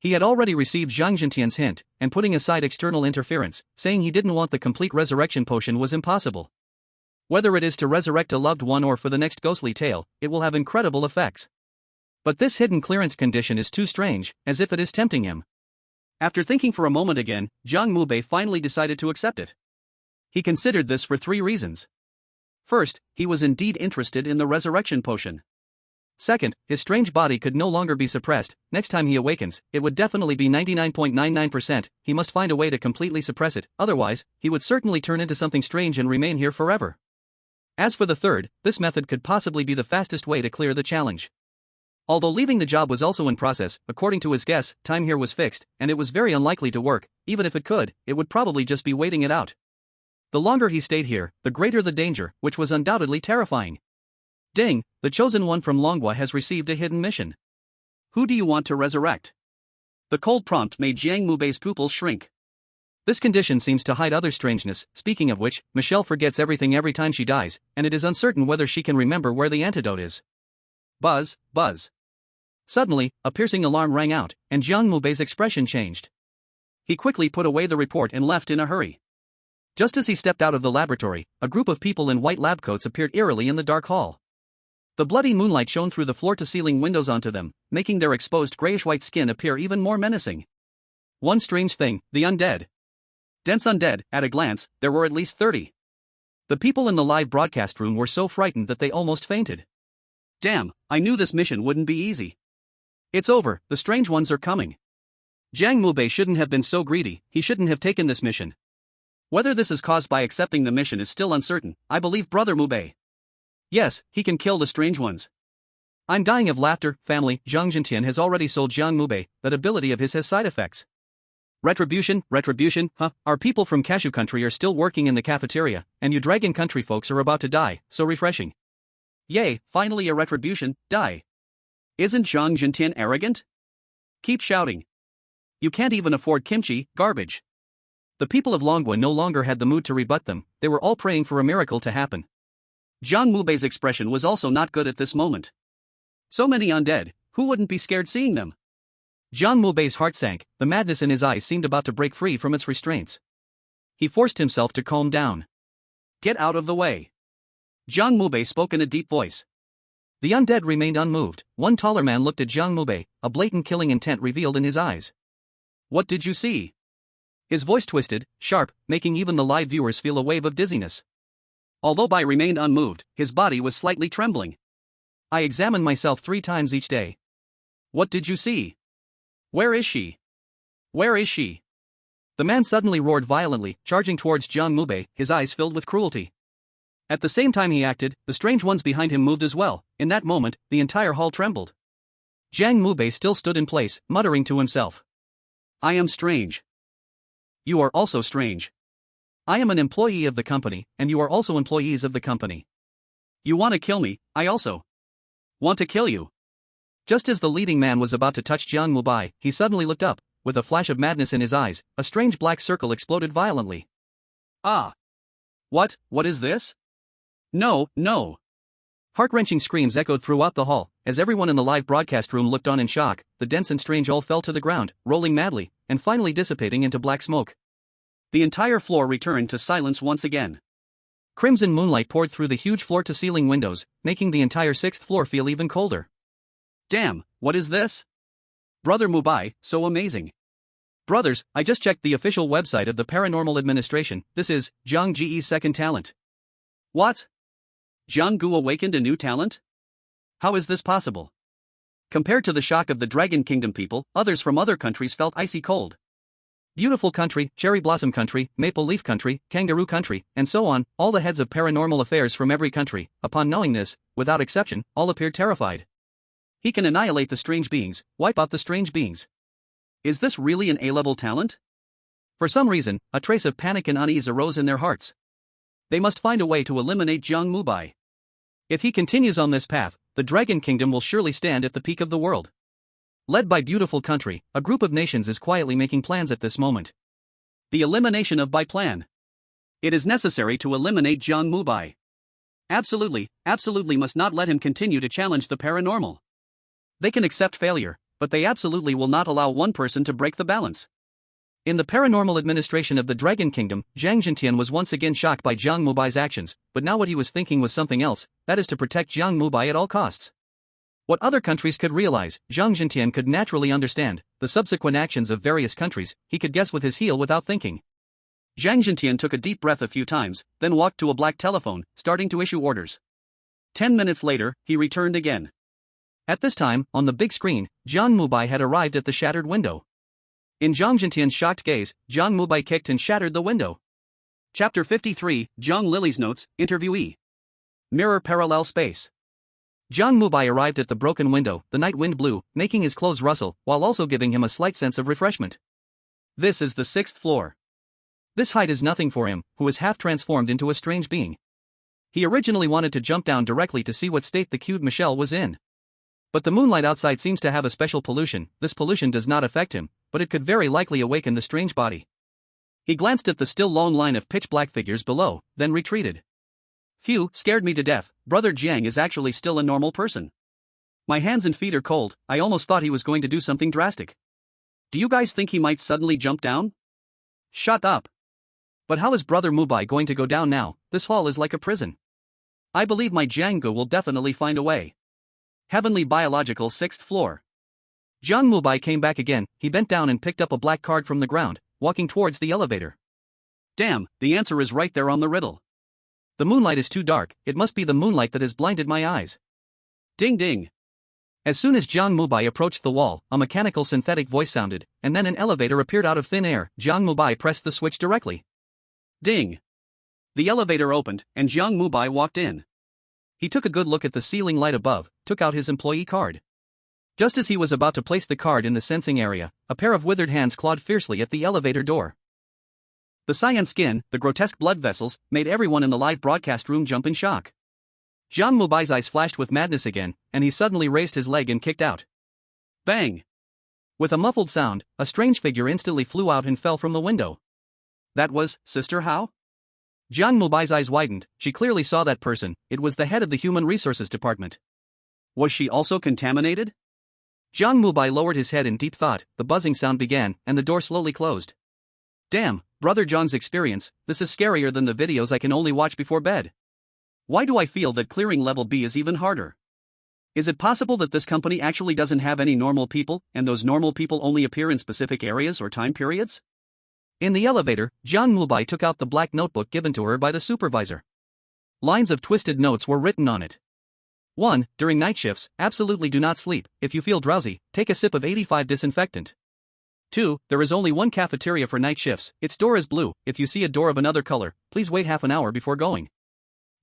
He had already received Zhang Jintian's hint, and putting aside external interference, saying he didn't want the complete resurrection potion was impossible. Whether it is to resurrect a loved one or for the next ghostly tale, it will have incredible effects. But this hidden clearance condition is too strange, as if it is tempting him. After thinking for a moment again, Jiang Mubai finally decided to accept it. He considered this for 3 reasons. First, he was indeed interested in the resurrection potion. Second, his strange body could no longer be suppressed. Next time he awakens, it would definitely be 99.99%, he must find a way to completely suppress it, otherwise, he would certainly turn into something strange and remain here forever. As for the third, this method could possibly be the fastest way to clear the challenge. Although leaving the job was also in process, according to his guess, time here was fixed, and it was very unlikely to work. Even if it could, it would probably just be waiting it out. The longer he stayed here, the greater the danger, which was undoubtedly terrifying. Ding, the chosen one from Longhua has received a hidden mission. Who do you want to resurrect? The cold prompt made Jiang Mubei's pupils shrink. This condition seems to hide other strangeness. Speaking of which, Michelle forgets everything every time she dies, and it is uncertain whether she can remember where the antidote is. Buzz, buzz. Suddenly, a piercing alarm rang out, and Jiang Mubei's expression changed. He quickly put away the report and left in a hurry. Just as he stepped out of the laboratory, a group of people in white lab coats appeared eerily in the dark hall. The bloody moonlight shone through the floor-to-ceiling windows onto them, making their exposed grayish-white skin appear even more menacing. One strange thing, the undead. Dense undead, at a glance, there were at least 30. The people in the live broadcast room were so frightened that they almost fainted. Damn, I knew this mission wouldn't be easy. It's over, the strange ones are coming. Jiang Mubai shouldn't have been so greedy, he shouldn't have taken this mission. Whether this is caused by accepting the mission is still uncertain. I believe Brother Mubai. Yes, he can kill the strange ones. I'm dying of laughter, family. Zhang Jintian has already sold Jiang Mubai, that ability of his has side effects. Retribution, huh? Our people from Cashew Country are still working in the cafeteria, and you Dragon Country folks are about to die, so refreshing. Yay, finally a retribution, die. Isn't Zhang Jintian arrogant? Keep shouting. You can't even afford kimchi, garbage. The people of Longhua no longer had the mood to rebut them, they were all praying for a miracle to happen. Jiang Mubei's expression was also not good at this moment. So many undead, who wouldn't be scared seeing them? Jiang Mubei's heart sank, the madness in his eyes seemed about to break free from its restraints. He forced himself to calm down. Get out of the way. Jiang Mubai spoke in a deep voice. The undead remained unmoved. One taller man looked at Jiang Mubai, a blatant killing intent revealed in his eyes. What did you see? His voice twisted, sharp, making even the live viewers feel a wave of dizziness. Although Bai remained unmoved, his body was slightly trembling. I examine myself 3 times each day. What did you see? Where is she? Where is she? The man suddenly roared violently, charging towards Jiang Mubai, his eyes filled with cruelty. At the same time he acted, the strange ones behind him moved as well. In that moment, the entire hall trembled. Jiang Mubai still stood in place, muttering to himself. I am strange. You are also strange. I am an employee of the company, and you are also employees of the company. You want to kill me, I also want to kill you. Just as the leading man was about to touch Jiang Mubai, he suddenly looked up. With a flash of madness in his eyes, a strange black circle exploded violently. Ah! What is this? No, no! Heart-wrenching screams echoed throughout the hall, as everyone in the live broadcast room looked on in shock. The dense and strange all fell to the ground, rolling madly, and finally dissipating into black smoke. The entire floor returned to silence once again. Crimson moonlight poured through the huge floor-to-ceiling windows, making the entire 6th floor feel even colder. Damn, what is this? Brother Mubai, so amazing. Brothers, I just checked the official website of the Paranormal Administration. This is Jiang Ji's second talent. What? Jiang Gu awakened a new talent? How is this possible? Compared to the shock of the Dragon Kingdom people, others from other countries felt icy cold. Beautiful country, cherry blossom country, maple leaf country, kangaroo country, and so on, all the heads of paranormal affairs from every country, upon knowing this, without exception, all appeared terrified. He can annihilate the strange beings, wipe out the strange beings. Is this really an A-level talent? For some reason, a trace of panic and unease arose in their hearts. They must find a way to eliminate Jiang Mubai. If he continues on this path, the Dragon Kingdom will surely stand at the peak of the world. Led by beautiful country, a group of nations is quietly making plans at this moment. The elimination of by plan. It is necessary to eliminate Jiang Mubai. Absolutely must not let him continue to challenge the paranormal. They can accept failure, but they absolutely will not allow one person to break the balance. In the paranormal administration of the Dragon Kingdom, Jiang Zhentian was once again shocked by Jiang Mubai's actions, but now what he was thinking was something else, that is to protect Jiang Mubai at all costs. What other countries could realize, Jiang Zhentian could naturally understand. The subsequent actions of various countries, he could guess with his heel without thinking. Jiang Zhentian took a deep breath a few times, then walked to a black telephone, starting to issue orders. 10 minutes later, he returned again. At this time, on the big screen, Jiang Mubai had arrived at the shattered window. In Jiang Zhentian's shocked gaze, Jiang Mubai kicked and shattered the window. Chapter 53, Jiang Lily's Notes, Interviewee. Mirror Parallel Space. Jiang Mubai arrived at the broken window. The night wind blew, making his clothes rustle, while also giving him a slight sense of refreshment. This is the 6th floor. This height is nothing for him, who is half transformed into a strange being. He originally wanted to jump down directly to see what state the cute Michelle was in. But the moonlight outside seems to have a special pollution. This pollution does not affect him, but it could very likely awaken the strange body. He glanced at the still long line of pitch-black figures below, then retreated. Phew, scared me to death. Brother Jiang is actually still a normal person. My hands and feet are cold. I almost thought he was going to do something drastic. Do you guys think he might suddenly jump down? Shut up. But how is Brother Mubai going to go down now? This hall is like a prison. I believe my Jiang Gu will definitely find a way. Heavenly Biological 6th floor. Jiang Mubai came back again. He bent down and picked up a black card from the ground, walking towards the elevator. Damn, the answer is right there on the riddle. The moonlight is too dark. It must be the moonlight that has blinded my eyes. Ding ding. As soon as Jiang Mubai approached the wall, a mechanical synthetic voice sounded, and then an elevator appeared out of thin air. Jiang Mubai pressed the switch directly. Ding. The elevator opened, and Jiang Mubai walked in. He took a good look at the ceiling light above, took out his employee card. Just as he was about to place the card in the sensing area, a pair of withered hands clawed fiercely at the elevator door. The cyan skin, the grotesque blood vessels, made everyone in the live broadcast room jump in shock. Jiang Mubai's eyes flashed with madness again, and he suddenly raised his leg and kicked out. Bang! With a muffled sound, a strange figure instantly flew out and fell from the window. That was Sister Hao? Jiang Mubai's eyes widened. She clearly saw that person. It was the head of the Human Resources Department. Was she also contaminated? Jiang Mubai lowered his head in deep thought. The buzzing sound began, and the door slowly closed. Damn, Brother John's experience, this is scarier than the videos I can only watch before bed. Why do I feel that clearing level B is even harder? Is it possible that this company actually doesn't have any normal people, and those normal people only appear in specific areas or time periods? In the elevator, Jiang Mubai took out the black notebook given to her by the supervisor. Lines of twisted notes were written on it. 1. During night shifts, absolutely do not sleep. If you feel drowsy, take a sip of 85 disinfectant. 2. There is only one cafeteria for night shifts. Its door is blue. If you see a door of another color, please wait half an hour before going.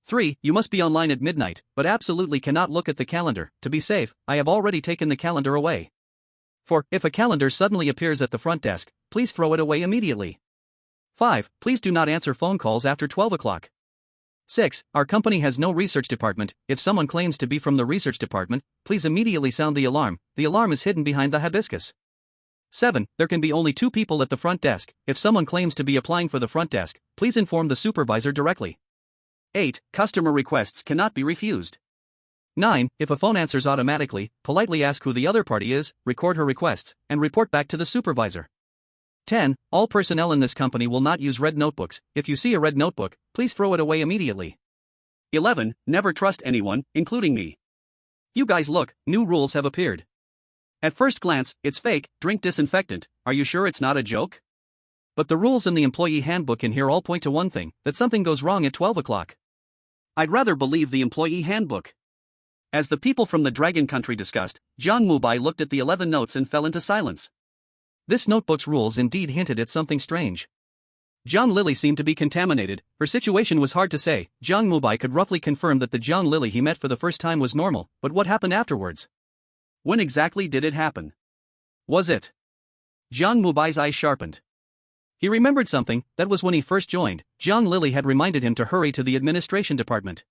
3. You must be online at midnight, but absolutely cannot look at the calendar. To be safe, I have already taken the calendar away. 4. If a calendar suddenly appears at the front desk, please throw it away immediately. 5. Please do not answer phone calls after 12 o'clock. 6. Our company has no research department. If someone claims to be from the research department, please immediately sound the alarm. The alarm is hidden behind the hibiscus. 7. There can be only 2 people at the front desk. If someone claims to be applying for the front desk, please inform the supervisor directly. 8. Customer requests cannot be refused. 9. If a phone answers automatically, politely ask who the other party is, record her requests, and report back to the supervisor. 10. All personnel in this company will not use red notebooks. If you see a red notebook, please throw it away immediately. 11. Never trust anyone, including me. You guys look, new rules have appeared. At first glance, it's fake, drink disinfectant. Are you sure it's not a joke? But the rules in the employee handbook in here all point to one thing, that something goes wrong at 12 o'clock. I'd rather believe the employee handbook. As the people from the Dragon Country discussed, Jiang Mubai looked at the 11 notes and fell into silence. This notebook's rules indeed hinted at something strange. Jiang Lily seemed to be contaminated. Her situation was hard to say. Jiang Mubai could roughly confirm that the Jiang Lily he met for the first time was normal, but what happened afterwards? When exactly did it happen? Was it? Jiang Mubai's eyes sharpened. He remembered something. That was when he first joined. Jiang Lily had reminded him to hurry to the administration department.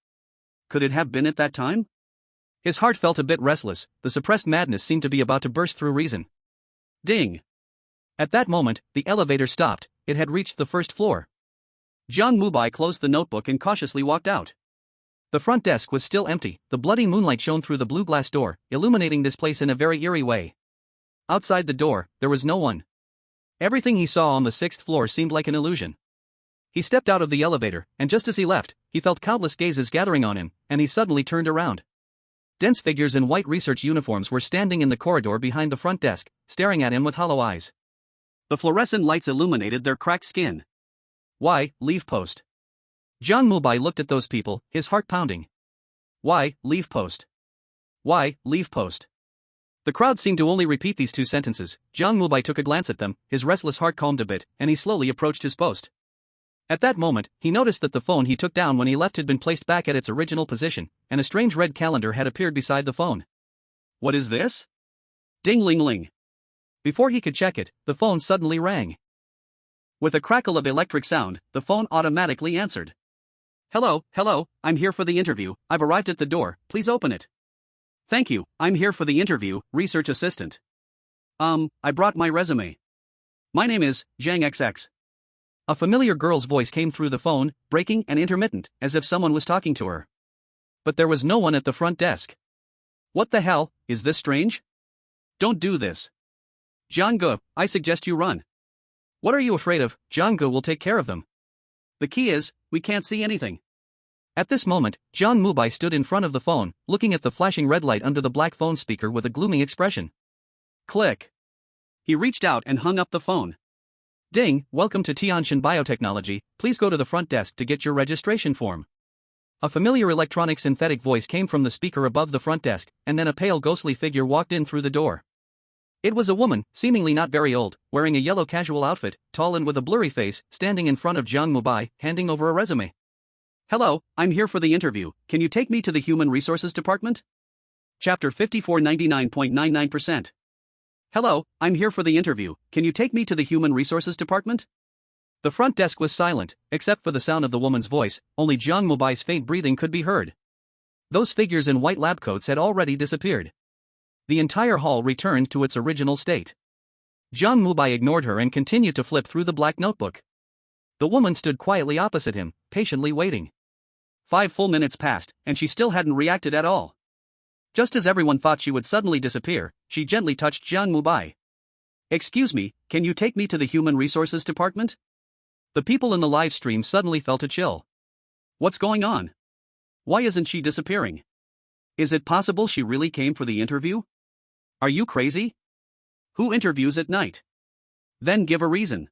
Could it have been at that time? His heart felt a bit restless. The suppressed madness seemed to be about to burst through reason. Ding! At that moment, the elevator stopped. It had reached the first floor. Jiang Mubai closed the notebook and cautiously walked out. The front desk was still empty. The bloody moonlight shone through the blue glass door, illuminating this place in a very eerie way. Outside the door, there was no one. Everything he saw on the 6th floor seemed like an illusion. He stepped out of the elevator, and just as he left, he felt countless gazes gathering on him, and he suddenly turned around. Dense figures in white research uniforms were standing in the corridor behind the front desk, staring at him with hollow eyes. The fluorescent lights illuminated their cracked skin. Why, leave post. Jiang Mubai looked at those people, his heart pounding. Why, leave post. Why, leave post. The crowd seemed to only repeat these 2 sentences. Jiang Mubai took a glance at them, his restless heart calmed a bit, and he slowly approached his post. At that moment, he noticed that the phone he took down when he left had been placed back at its original position, and a strange red calendar had appeared beside the phone. What is this? Ding-ling-ling. Before he could check it, the phone suddenly rang. With a crackle of electric sound, the phone automatically answered. Hello, I'm here for the interview. I've arrived at the door, please open it. Thank you, I'm here for the interview, research assistant. I brought my resume. My name is Jiang XX. A familiar girl's voice came through the phone, breaking and intermittent, as if someone was talking to her. But there was no one at the front desk. What the hell, is this strange? Don't do this. Jiang Gu, I suggest you run. What are you afraid of? Jiang Gu will take care of them. The key is, we can't see anything. At this moment, Jiang Mubai stood in front of the phone, looking at the flashing red light under the black phone speaker with a gloomy expression. Click. He reached out and hung up the phone. Ding, welcome to Qingshan Biotechnology, please go to the front desk to get your registration form. A familiar electronic synthetic voice came from the speaker above the front desk, and then a pale ghostly figure walked in through the door. It was a woman, seemingly not very old, wearing a yellow casual outfit, tall and with a blurry face, standing in front of Jiang Mubai, handing over a resume. Hello, I'm here for the interview. Can you take me to the Human Resources Department? Chapter 54 99.99%. Hello, I'm here for the interview. Can you take me to the Human Resources Department? The front desk was silent, except for the sound of the woman's voice. Only Jiang Mubai's faint breathing could be heard. Those figures in white lab coats had already disappeared. The entire hall returned to its original state. Jiang Mubai ignored her and continued to flip through the black notebook. The woman stood quietly opposite him, patiently waiting. 5 full minutes passed, and she still hadn't reacted at all. Just as everyone thought she would suddenly disappear, she gently touched Jiang Mubai. Excuse me, can you take me to the Human Resources Department? The people in the live stream suddenly felt a chill. What's going on? Why isn't she disappearing? Is it possible she really came for the interview? Are you crazy? Who interviews at night? Then give a reason.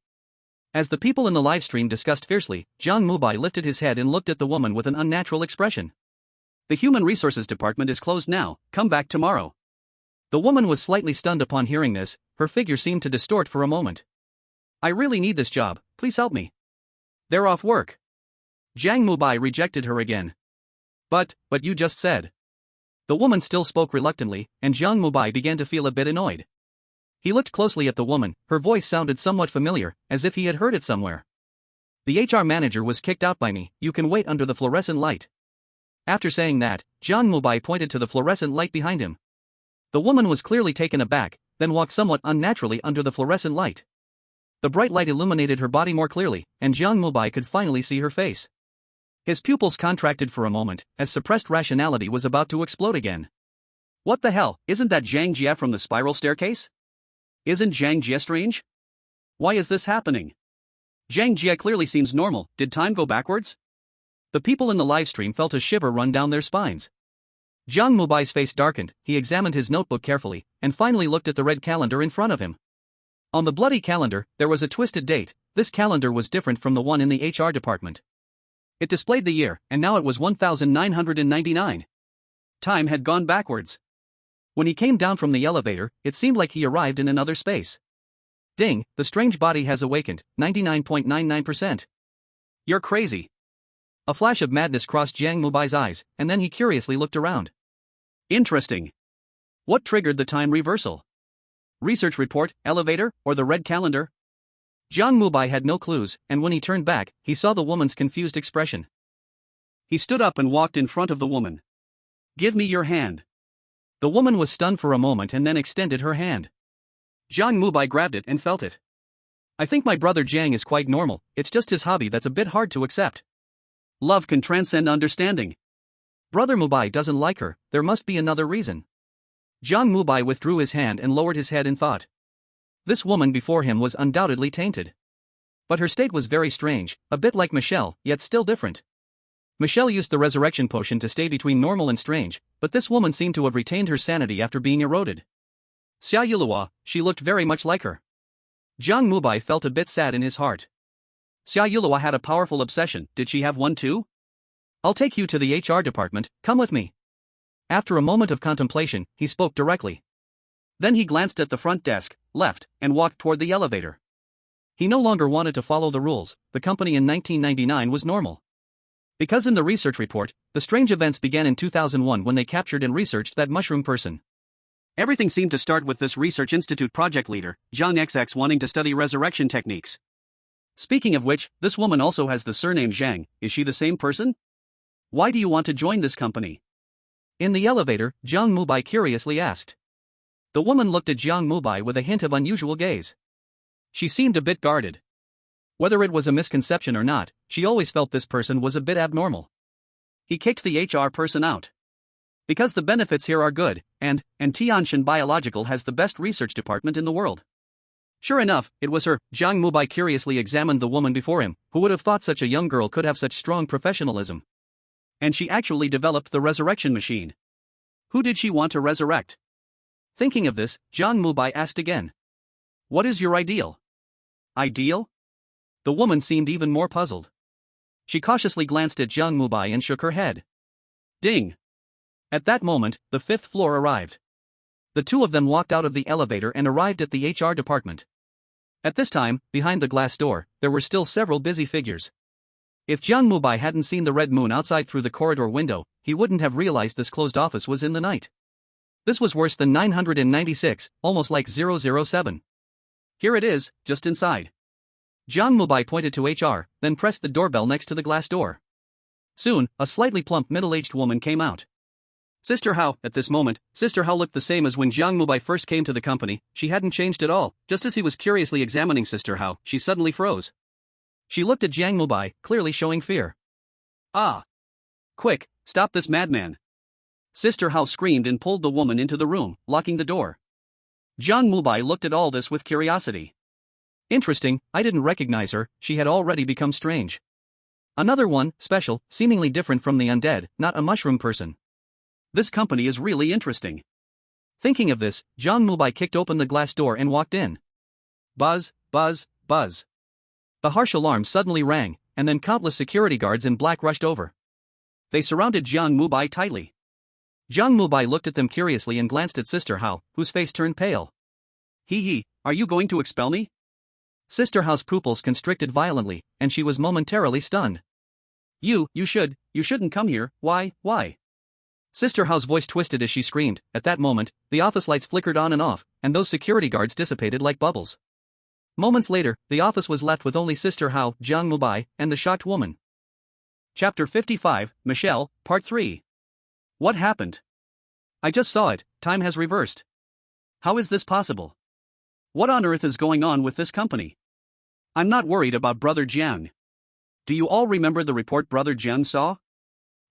As the people in the live stream discussed fiercely, Jiang Mubai lifted his head and looked at the woman with an unnatural expression. The Human Resources Department is closed now, come back tomorrow. The woman was slightly stunned upon hearing this, her figure seemed to distort for a moment. I really need this job, please help me. They're off work. Jiang Mubai rejected her again. But you just said. The woman still spoke reluctantly, and Jiang Mubai began to feel a bit annoyed. He looked closely at the woman, her voice sounded somewhat familiar, as if he had heard it somewhere. The HR manager was kicked out by me, you can wait under the fluorescent light. After saying that, Jiang Mubai pointed to the fluorescent light behind him. The woman was clearly taken aback, then walked somewhat unnaturally under the fluorescent light. The bright light illuminated her body more clearly, and Jiang Mubai could finally see her face. His pupils contracted for a moment, as suppressed rationality was about to explode again. What the hell, isn't that Jiang Jie from the spiral staircase? Isn't Jiang Jie strange? Why is this happening? Jiang Jie clearly seems normal, did time go backwards? The people in the livestream felt a shiver run down their spines. Jiang Mubai's face darkened, he examined his notebook carefully, and finally looked at the red calendar in front of him. On the bloody calendar, there was a twisted date. This calendar was different from the one in the HR department. It displayed the year, and now it was 1999. Time had gone backwards. When he came down from the elevator, it seemed like he arrived in another space. Ding, the strange body has awakened, 99.99%. You're crazy. A flash of madness crossed Jiang Mubai's eyes, and then he curiously looked around. Interesting. What triggered the time reversal? Research report, elevator, or the red calendar? Jiang Mubai had no clues, and when he turned back, he saw the woman's confused expression. He stood up and walked in front of the woman. Give me your hand. The woman was stunned for a moment and then extended her hand. Jiang Mubai grabbed it and felt it. I think my brother Jiang is quite normal, it's just his hobby that's a bit hard to accept. Love can transcend understanding. Brother Mubai doesn't like her, there must be another reason. Jiang Mubai withdrew his hand and lowered his head in thought. This woman before him was undoubtedly tainted. But her state was very strange, a bit like Michelle, yet still different. Michelle used the resurrection potion to stay between normal and strange, but this woman seemed to have retained her sanity after being eroded. Xia Yulua, she looked very much like her. Jiang Mubai felt a bit sad in his heart. Xia Yulua had a powerful obsession, did she have one too? I'll take you to the HR department, come with me. After a moment of contemplation, he spoke directly. Then he glanced at the front desk, left, and walked toward the elevator. He no longer wanted to follow the rules, the company in 1999 was normal. Because in the research report, the strange events began in 2001 when they captured and researched that mushroom person. Everything seemed to start with this research institute project leader, Zhang XX, wanting to study resurrection techniques. Speaking of which, this woman also has the surname Zhang, is she the same person? Why do you want to join this company? In the elevator, Jiang Mubai curiously asked. The woman looked at Jiang Mubai with a hint of unusual gaze. She seemed a bit guarded. Whether it was a misconception or not, she always felt this person was a bit abnormal. He kicked the HR person out. Because the benefits here are good, and Tianshan Biological has the best research department in the world. Sure enough, it was her. Jiang Mubai curiously examined the woman before him, who would have thought such a young girl could have such strong professionalism. And she actually developed the resurrection machine. Who did she want to resurrect? Thinking of this, Jiang Mubai asked again. What is your ideal? Ideal? The woman seemed even more puzzled. She cautiously glanced at Jiang Mubai and shook her head. Ding! At that moment, the fifth floor arrived. The two of them walked out of the elevator and arrived at the HR department. At this time, behind the glass door, there were still several busy figures. If Jiang Mubai hadn't seen the red moon outside through the corridor window, he wouldn't have realized this closed office was in the night. This was worse than 996, almost like 007. Here it is, just inside. Jiang Mubai pointed to HR, then pressed the doorbell next to the glass door. Soon, a slightly plump middle-aged woman came out. Sister Hao. At this moment, Sister Hao looked the same as when Jiang Mubai first came to the company. She hadn't changed at all. Just as he was curiously examining Sister Hao, she suddenly froze. She looked at Jiang Mubai, clearly showing fear. Ah! Quick, stop this madman! Sister Hao screamed and pulled the woman into the room, locking the door. Jiang Mubai looked at all this with curiosity. Interesting, I didn't recognize her, she had already become strange. Another one, special, seemingly different from the undead, not a mushroom person. This company is really interesting. Thinking of this, Jiang Mubai kicked open the glass door and walked in. Buzz, buzz, buzz. The harsh alarm suddenly rang, and then countless security guards in black rushed over. They surrounded Jiang Mubai tightly. Jiang Mubai looked at them curiously and glanced at Sister Hao, whose face turned pale. Hee, are you going to expel me? Sister Hao's pupils constricted violently, and she was momentarily stunned. You shouldn't come here, why? Sister Hao's voice twisted as she screamed. At that moment, the office lights flickered on and off, and those security guards dissipated like bubbles. Moments later, the office was left with only Sister Hao, Jiang Mubai, and the shocked woman. Chapter 55, Michelle, Part 3. What happened? I just saw it, time has reversed. How is this possible? What on earth is going on with this company? I'm not worried about Brother Jiang. Do you all remember the report Brother Jiang saw?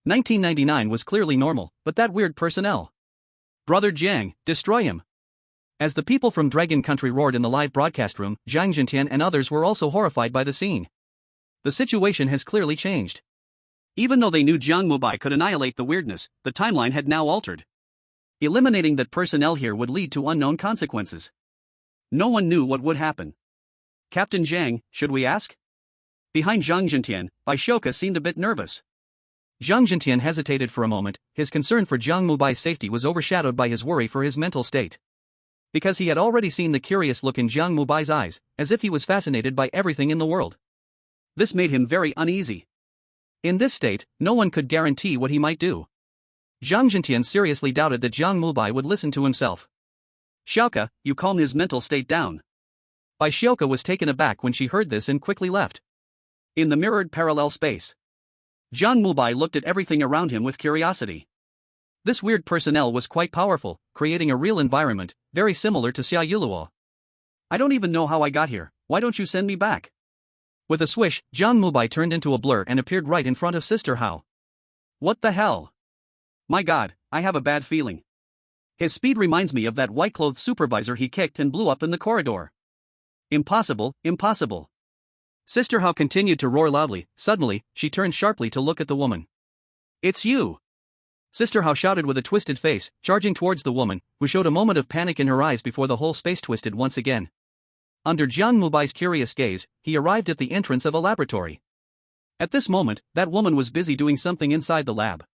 1999 was clearly normal, but that weird personnel. Brother Jiang, destroy him. As the people from Dragon Country roared in the live broadcast room, Jiang Jintian and others were also horrified by the scene. The situation has clearly changed. Even though they knew Jiang Mubai could annihilate the weirdness, the timeline had now altered. Eliminating that personnel here would lead to unknown consequences. No one knew what would happen. Captain Jiang, should we ask? Behind Jiang Jintian, Baishoka seemed a bit nervous. Jiang Jintian hesitated for a moment, his concern for Jiang Mubai's safety was overshadowed by his worry for his mental state. Because he had already seen the curious look in Jiang Mubai's eyes, as if he was fascinated by everything in the world. This made him very uneasy. In this state, no one could guarantee what he might do. Jiang Jintian seriously doubted that Jiang Mubai would listen to himself. Xiaoka, you calm his mental state down. Baishoka was taken aback when she heard this and quickly left. In the mirrored parallel space, Jiang Mubai looked at everything around him with curiosity. This weird personnel was quite powerful, creating a real environment, very similar to Xia Yuluo. I don't even know how I got here, why don't you send me back? With a swish, Jiang Mubai turned into a blur and appeared right in front of Sister Hao. What the hell? My god, I have a bad feeling. His speed reminds me of that white-clothed supervisor he kicked and blew up in the corridor. Impossible, impossible. Sister Hao continued to roar loudly. Suddenly, she turned sharply to look at the woman. It's you! Sister Hao shouted with a twisted face, charging towards the woman, who showed a moment of panic in her eyes before the whole space twisted once again. Under Jiang Mubai's curious gaze, he arrived at the entrance of a laboratory. At this moment, that woman was busy doing something inside the lab.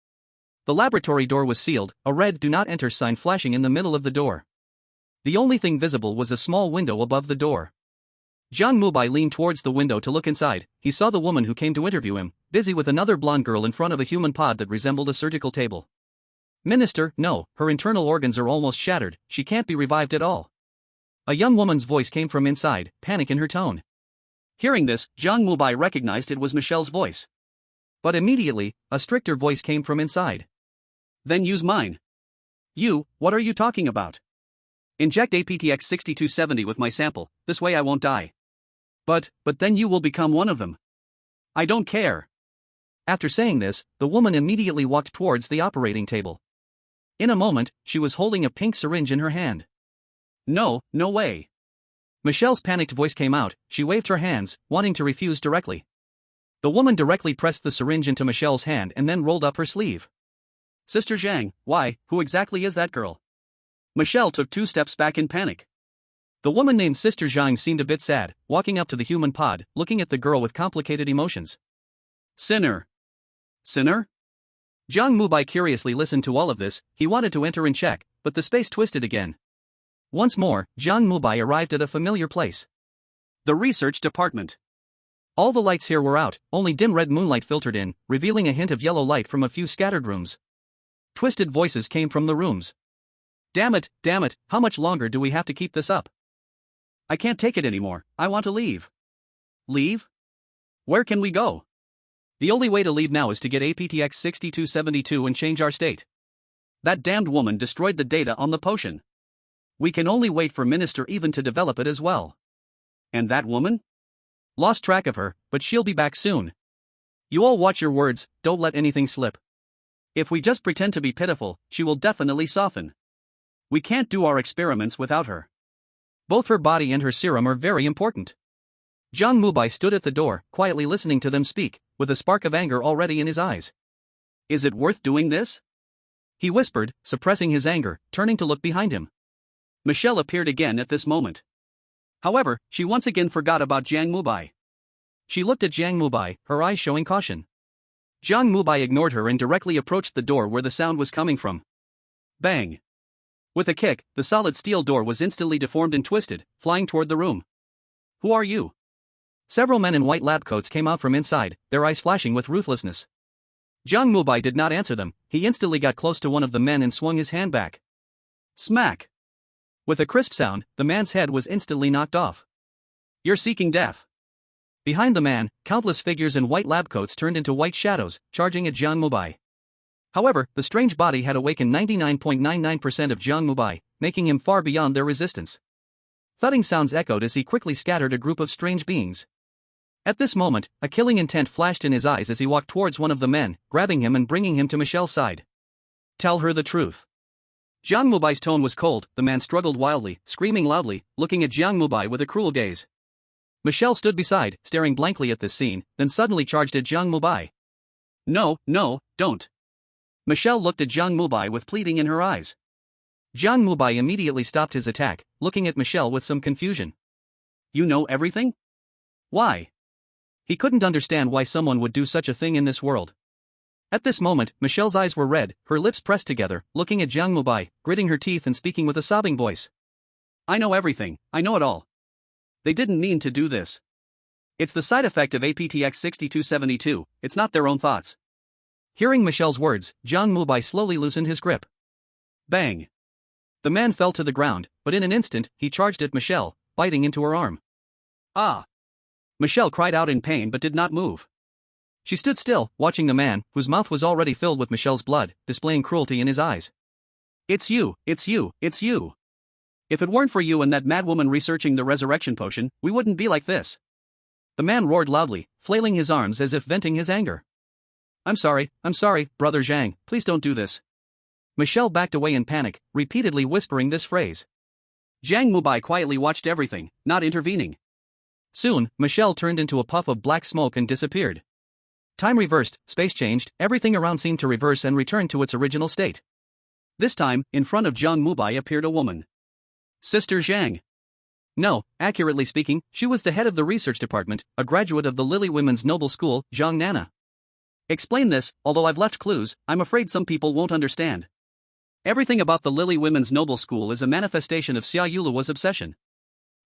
The laboratory door was sealed, a red "Do Not Enter" sign flashing in the middle of the door. The only thing visible was a small window above the door. Jiang Mubai leaned towards the window to look inside. He saw the woman who came to interview him, busy with another blonde girl in front of a human pod that resembled a surgical table. Minister, no, her internal organs are almost shattered, she can't be revived at all. A young woman's voice came from inside, panic in her tone. Hearing this, Jiang Mubai recognized it was Michelle's voice. But immediately, a stricter voice came from inside. Then use mine. You, what are you talking about? Inject APTX 6270 with my sample, this way I won't die. But then you will become one of them. I don't care. After saying this, the woman immediately walked towards the operating table. In a moment, she was holding a pink syringe in her hand. No, no way. Michelle's panicked voice came out, she waved her hands, wanting to refuse directly. The woman directly pressed the syringe into Michelle's hand and then rolled up her sleeve. Sister Zhang, why, who exactly is that girl? Michelle took 2 steps back in panic. The woman named Sister Zhang seemed a bit sad, walking up to the human pod, looking at the girl with complicated emotions. Sinner. Sinner? Jiang Mubai curiously listened to all of this. He wanted to enter and check, but the space twisted again. Once more, Jiang Mubai arrived at a familiar place. The research department. All the lights here were out, only dim red moonlight filtered in, revealing a hint of yellow light from a few scattered rooms. Twisted voices came from the rooms. Damn it, how much longer do we have to keep this up? I can't take it anymore, I want to leave. Leave? Where can we go? The only way to leave now is to get APTX 6272 and change our state. That damned woman destroyed the data on the potion. We can only wait for Minister Even to develop it as well. And that woman? Lost track of her, but she'll be back soon. You all watch your words, don't let anything slip. If we just pretend to be pitiful, she will definitely soften. We can't do our experiments without her. Both her body and her serum are very important. Jiang Mubai stood at the door, quietly listening to them speak, with a spark of anger already in his eyes. Is it worth doing this? He whispered, suppressing his anger, turning to look behind him. Michelle appeared again at this moment. However, she once again forgot about Jiang Mubai. She looked at Jiang Mubai, her eyes showing caution. Jiang Mubai ignored her and directly approached the door where the sound was coming from. Bang! With a kick, the solid steel door was instantly deformed and twisted, flying toward the room. Who are you? Several men in white lab coats came out from inside, their eyes flashing with ruthlessness. Jiang Mubai did not answer them. He instantly got close to one of the men and swung his hand back. Smack! With a crisp sound, the man's head was instantly knocked off. You're seeking death. Behind the man, countless figures in white lab coats turned into white shadows, charging at Jiang Mubai. However, the strange body had awakened 99.99% of Jiang Mubai, making him far beyond their resistance. Thudding sounds echoed as he quickly scattered a group of strange beings. At this moment, a killing intent flashed in his eyes as he walked towards one of the men, grabbing him and bringing him to Michelle's side. Tell her the truth. Jiang Mubai's tone was cold. The man struggled wildly, screaming loudly, looking at Jiang Mubai with a cruel gaze. Michelle stood beside, staring blankly at this scene, then suddenly charged at Jiang Mubai. No, don't. Michelle looked at Jiang Mubai with pleading in her eyes. Jiang Mubai immediately stopped his attack, looking at Michelle with some confusion. You know everything? Why? He couldn't understand why someone would do such a thing in this world. At this moment, Michelle's eyes were red, her lips pressed together, looking at Jiang Mubai, gritting her teeth and speaking with a sobbing voice. I know everything, I know it all. They didn't mean to do this. It's the side effect of APTX 6272, it's not their own thoughts. Hearing Michelle's words, Jiang Mubai slowly loosened his grip. Bang! The man fell to the ground, but in an instant, he charged at Michelle, biting into her arm. Ah! Michelle cried out in pain but did not move. She stood still, watching the man, whose mouth was already filled with Michelle's blood, displaying cruelty in his eyes. It's you. If it weren't for you and that madwoman researching the resurrection potion, we wouldn't be like this. The man roared loudly, flailing his arms as if venting his anger. I'm sorry, brother Zhang, please don't do this. Michelle backed away in panic, repeatedly whispering this phrase. Jiang Mubai quietly watched everything, not intervening. Soon, Michelle turned into a puff of black smoke and disappeared. Time reversed, space changed, everything around seemed to reverse and return to its original state. This time, in front of Jiang Mubai appeared a woman. Sister Zhang. No, accurately speaking, she was the head of the research department, a graduate of the Lily Women's Noble School, Zhang Nana. Explain this, although I've left clues, I'm afraid some people won't understand. Everything about the Lily Women's Noble School is a manifestation of Xia Yuluo's obsession.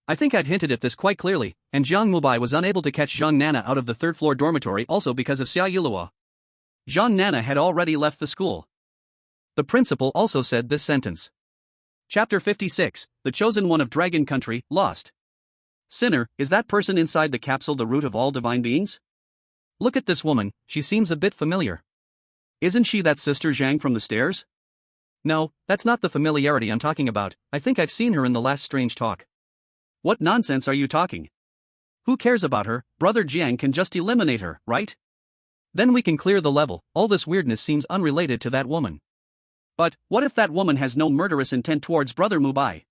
I think I'd hinted at this quite clearly, and Jiang Mubai was unable to catch Zhang Nana out of the third-floor dormitory also because of Xia Yuluo. Zhang Nana had already left the school. The principal also said this sentence. Chapter 56, The Chosen One of Dragon Country, Lost. Sinner, is that person inside the capsule the root of all divine beings? Look at this woman, she seems a bit familiar. Isn't she that Sister Zhang from the stairs? No, that's not the familiarity I'm talking about, I think I've seen her in the last strange talk. What nonsense are you talking? Who cares about her? Brother Jiang can just eliminate her, right? Then we can clear the level. All this weirdness seems unrelated to that woman. But, what if that woman has no murderous intent towards Brother Mubai?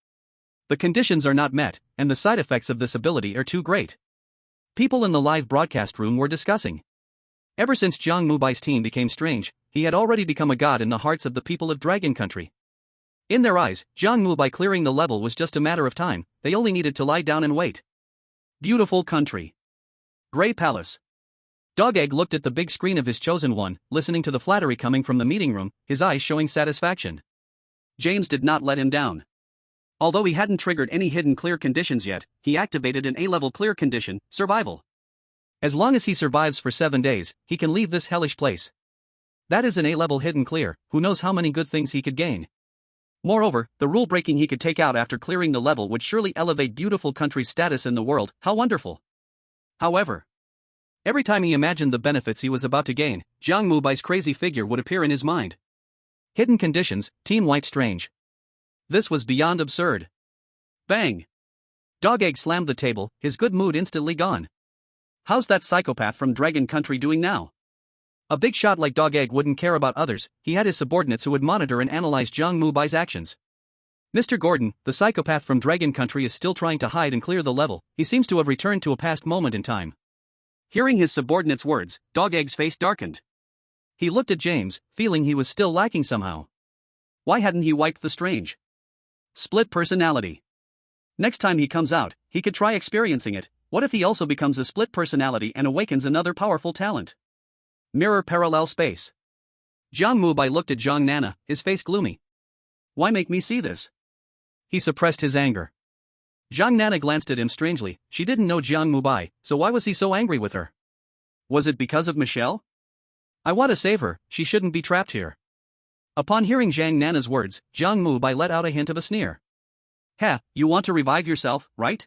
The conditions are not met, and the side effects of this ability are too great. People in the live broadcast room were discussing. Ever since Jiang Mubai's team became strange, he had already become a god in the hearts of the people of Dragon Country. In their eyes, Jiang Mubai clearing the level was just a matter of time, they only needed to lie down and wait. Beautiful country. Grey Palace. Dog Egg looked at the big screen of his chosen one, listening to the flattery coming from the meeting room, his eyes showing satisfaction. James did not let him down. Although he hadn't triggered any hidden clear conditions yet, he activated an A-level clear condition, survival. As long as he survives for 7 days, he can leave this hellish place. That is an A-level hidden clear, who knows how many good things he could gain. Moreover, the rule-breaking he could take out after clearing the level would surely elevate beautiful country's status in the world, how wonderful. However, every time he imagined the benefits he was about to gain, Jiang Mubai's crazy figure would appear in his mind. Hidden conditions, Team White Strange. This was beyond absurd. Bang! Dog Egg slammed the table, his good mood instantly gone. How's that psychopath from Dragon Country doing now? A big shot like Dog Egg wouldn't care about others, he had his subordinates who would monitor and analyze Jiang Mubai's actions. Mr. Gordon, the psychopath from Dragon Country is still trying to hide and clear the level, he seems to have returned to a past moment in time. Hearing his subordinate's words, Dog Egg's face darkened. He looked at James, feeling he was still lacking somehow. Why hadn't he wiped the strange? Split personality. Next time he comes out, he could try experiencing it. What if he also becomes a split personality and awakens another powerful talent? Mirror parallel space. Jiang Mubai looked at Zhang Nana, his face gloomy. Why make me see this? He suppressed his anger. Zhang Nana glanced at him strangely, she didn't know Jiang Mubai, so why was he so angry with her? Was it because of Michelle? I want to save her, she shouldn't be trapped here. Upon hearing Zhang Nana's words, Jiang Mubai let out a hint of a sneer. Ha, you want to revive yourself, right?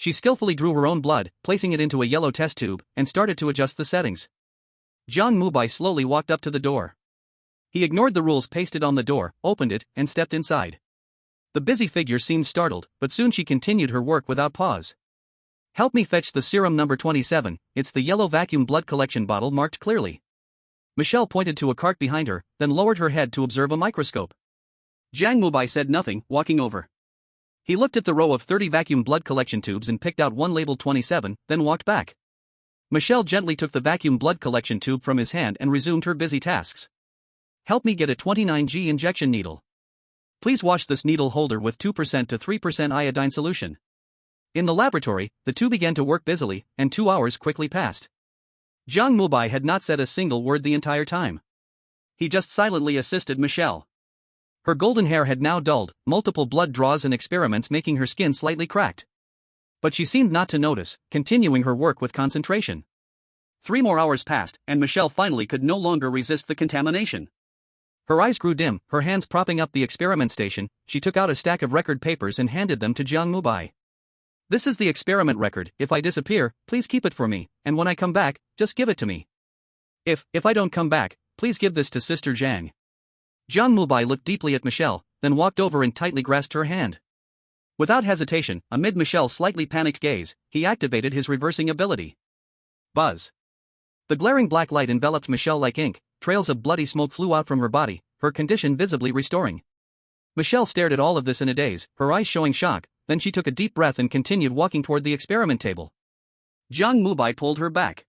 She skillfully drew her own blood, placing it into a yellow test tube, and started to adjust the settings. Jiang Mubai slowly walked up to the door. He ignored the rules pasted on the door, opened it, and stepped inside. The busy figure seemed startled, but soon she continued her work without pause. Help me fetch the serum number 27, it's the yellow vacuum blood collection bottle marked clearly. Michelle pointed to a cart behind her, then lowered her head to observe a microscope. Jiang Mubai said nothing, walking over. He looked at the row of 30 vacuum blood collection tubes and picked out one labeled 27, then walked back. Michelle gently took the vacuum blood collection tube from his hand and resumed her busy tasks. Help me get a 29G injection needle. Please wash this needle holder with 2% to 3% iodine solution. In the laboratory, the two began to work busily, and 2 hours quickly passed. Jiang Mubai had not said a single word the entire time. He just silently assisted Michelle. Her golden hair had now dulled, multiple blood draws and experiments making her skin slightly cracked. But she seemed not to notice, continuing her work with concentration. 3 more hours passed, and Michelle finally could no longer resist the contamination. Her eyes grew dim, her hands propping up the experiment station. She took out a stack of record papers and handed them to Jiang Mubai. This is the experiment record. If I disappear, please keep it for me, and when I come back, just give it to me. If I don't come back, please give this to Sister Jiang. Jiang Mubai looked deeply at Michelle, then walked over and tightly grasped her hand. Without hesitation, amid Michelle's slightly panicked gaze, he activated his reversing ability. Buzz. The glaring black light enveloped Michelle like ink, trails of bloody smoke flew out from her body, her condition visibly restoring. Michelle stared at all of this in a daze, her eyes showing shock, then she took a deep breath and continued walking toward the experiment table. Jiang Mubai pulled her back.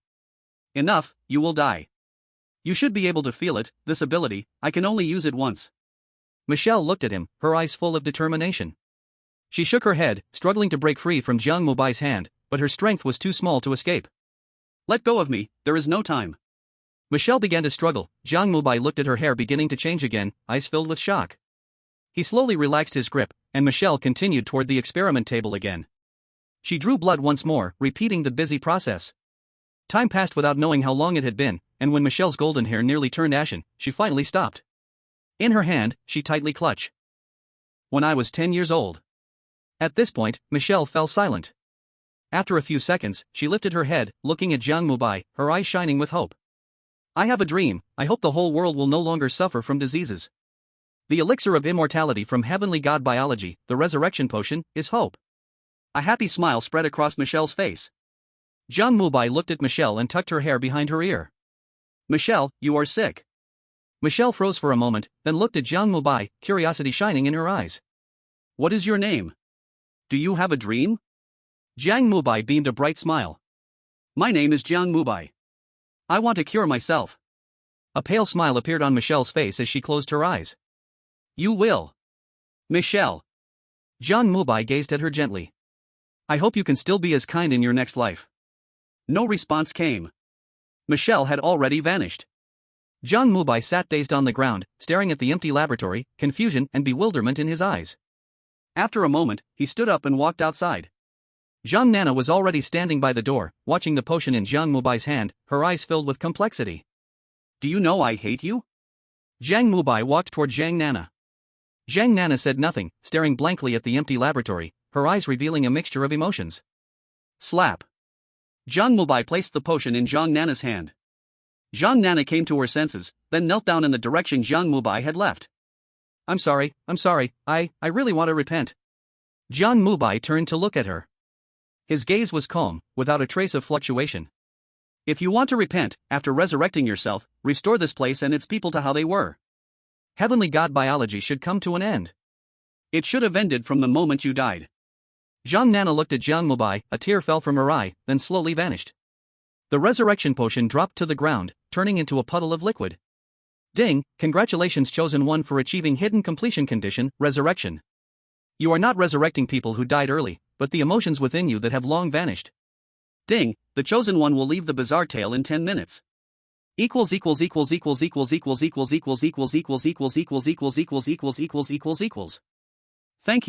Enough, you will die. You should be able to feel it, this ability, I can only use it once. Michelle looked at him, her eyes full of determination. She shook her head, struggling to break free from Jiang Mubai's hand, but her strength was too small to escape. Let go of me, there is no time. Michelle began to struggle. Jiang Mubai looked at her hair beginning to change again, eyes filled with shock. He slowly relaxed his grip, and Michelle continued toward the experiment table again. She drew blood once more, repeating the busy process. Time passed without knowing how long it had been, and when Michelle's golden hair nearly turned ashen, she finally stopped. In her hand, she tightly clutched. When I was 10 years old. At this point, Michelle fell silent. After a few seconds, she lifted her head, looking at Jiang Mubai, her eyes shining with hope. I have a dream, I hope the whole world will no longer suffer from diseases. The elixir of immortality from heavenly god biology, the resurrection potion, is hope. A happy smile spread across Michelle's face. Jiang Mubai looked at Michelle and tucked her hair behind her ear. Michelle, you are sick. Michelle froze for a moment, then looked at Jiang Mubai, curiosity shining in her eyes. What is your name? Do you have a dream? Jiang Mubai beamed a bright smile. My name is Jiang Mubai. I want to cure myself. A pale smile appeared on Michelle's face as she closed her eyes. You will. Michelle. Jiang Mubai gazed at her gently. I hope you can still be as kind in your next life. No response came. Michelle had already vanished. Jiang Mubai sat dazed on the ground, staring at the empty laboratory, confusion and bewilderment in his eyes. After a moment, he stood up and walked outside. Jiang Nana was already standing by the door, watching the potion in Jiang Mubai's hand, her eyes filled with complexity. Do you know I hate you? Jiang Mubai walked toward Jiang Nana. Jiang Nana said nothing, staring blankly at the empty laboratory, her eyes revealing a mixture of emotions. Slap. Jiang Mubai placed the potion in Jiang Nana's hand. Jiang Nana came to her senses, then knelt down in the direction Jiang Mubai had left. I'm sorry, I really want to repent. Jiang Mubai turned to look at her. His gaze was calm, without a trace of fluctuation. If you want to repent, after resurrecting yourself, restore this place and its people to how they were. Heavenly god biology should come to an end. It should have ended from the moment you died. Jiang Nana looked at Jiang Mubai, a tear fell from her eye, then slowly vanished. The resurrection potion dropped to the ground, turning into a puddle of liquid. Ding, congratulations chosen one for achieving hidden completion condition, resurrection. You are not resurrecting people who died early, but the emotions within you that have long vanished. Ding, the chosen one will leave the bizarre tale in 10 minutes. Equals. Thank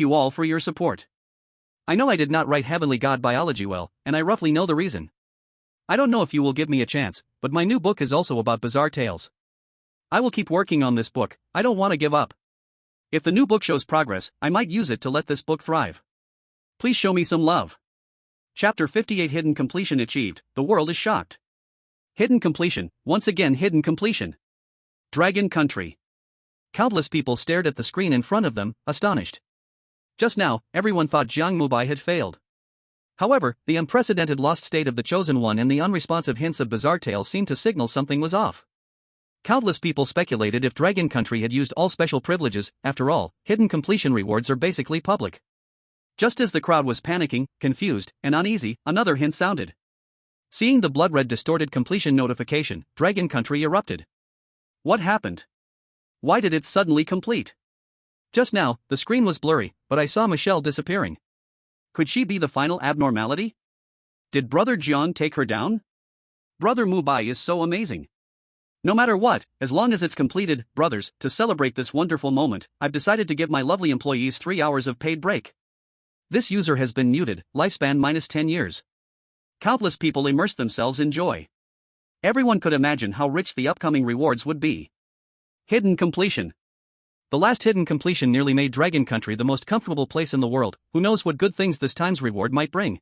you all for your support. I know I did not write Heavenly God Biology well, and I roughly know the reason. I don't know if you will give me a chance, but my new book is also about bizarre tales. I will keep working on this book, I don't want to give up. If the new book shows progress, I might use it to let this book thrive. Please show me some love. Chapter 58 Hidden Completion Achieved, the world is shocked. Hidden completion, once again hidden completion. Dragon Country. Countless people stared at the screen in front of them, astonished. Just now, everyone thought Jiang Mubai had failed. However, the unprecedented lost state of the Chosen One and the unresponsive hints of bizarre tales seemed to signal something was off. Countless people speculated if Dragon Country had used all special privileges. After all, hidden completion rewards are basically public. Just as the crowd was panicking, confused, and uneasy, another hint sounded. Seeing the blood-red distorted completion notification, Dragon Country erupted. What happened? Why did it suddenly complete? Just now, the screen was blurry, but I saw Michelle disappearing. Could she be the final abnormality? Did Brother Jiang take her down? Brother Mubai is so amazing. No matter what, as long as it's completed, brothers, to celebrate this wonderful moment, I've decided to give my lovely employees 3 hours of paid break. This user has been muted, lifespan -10 years. Countless people immersed themselves in joy. Everyone could imagine how rich the upcoming rewards would be. Hidden completion. The last hidden completion nearly made Dragon Country the most comfortable place in the world. Who knows what good things this time's reward might bring?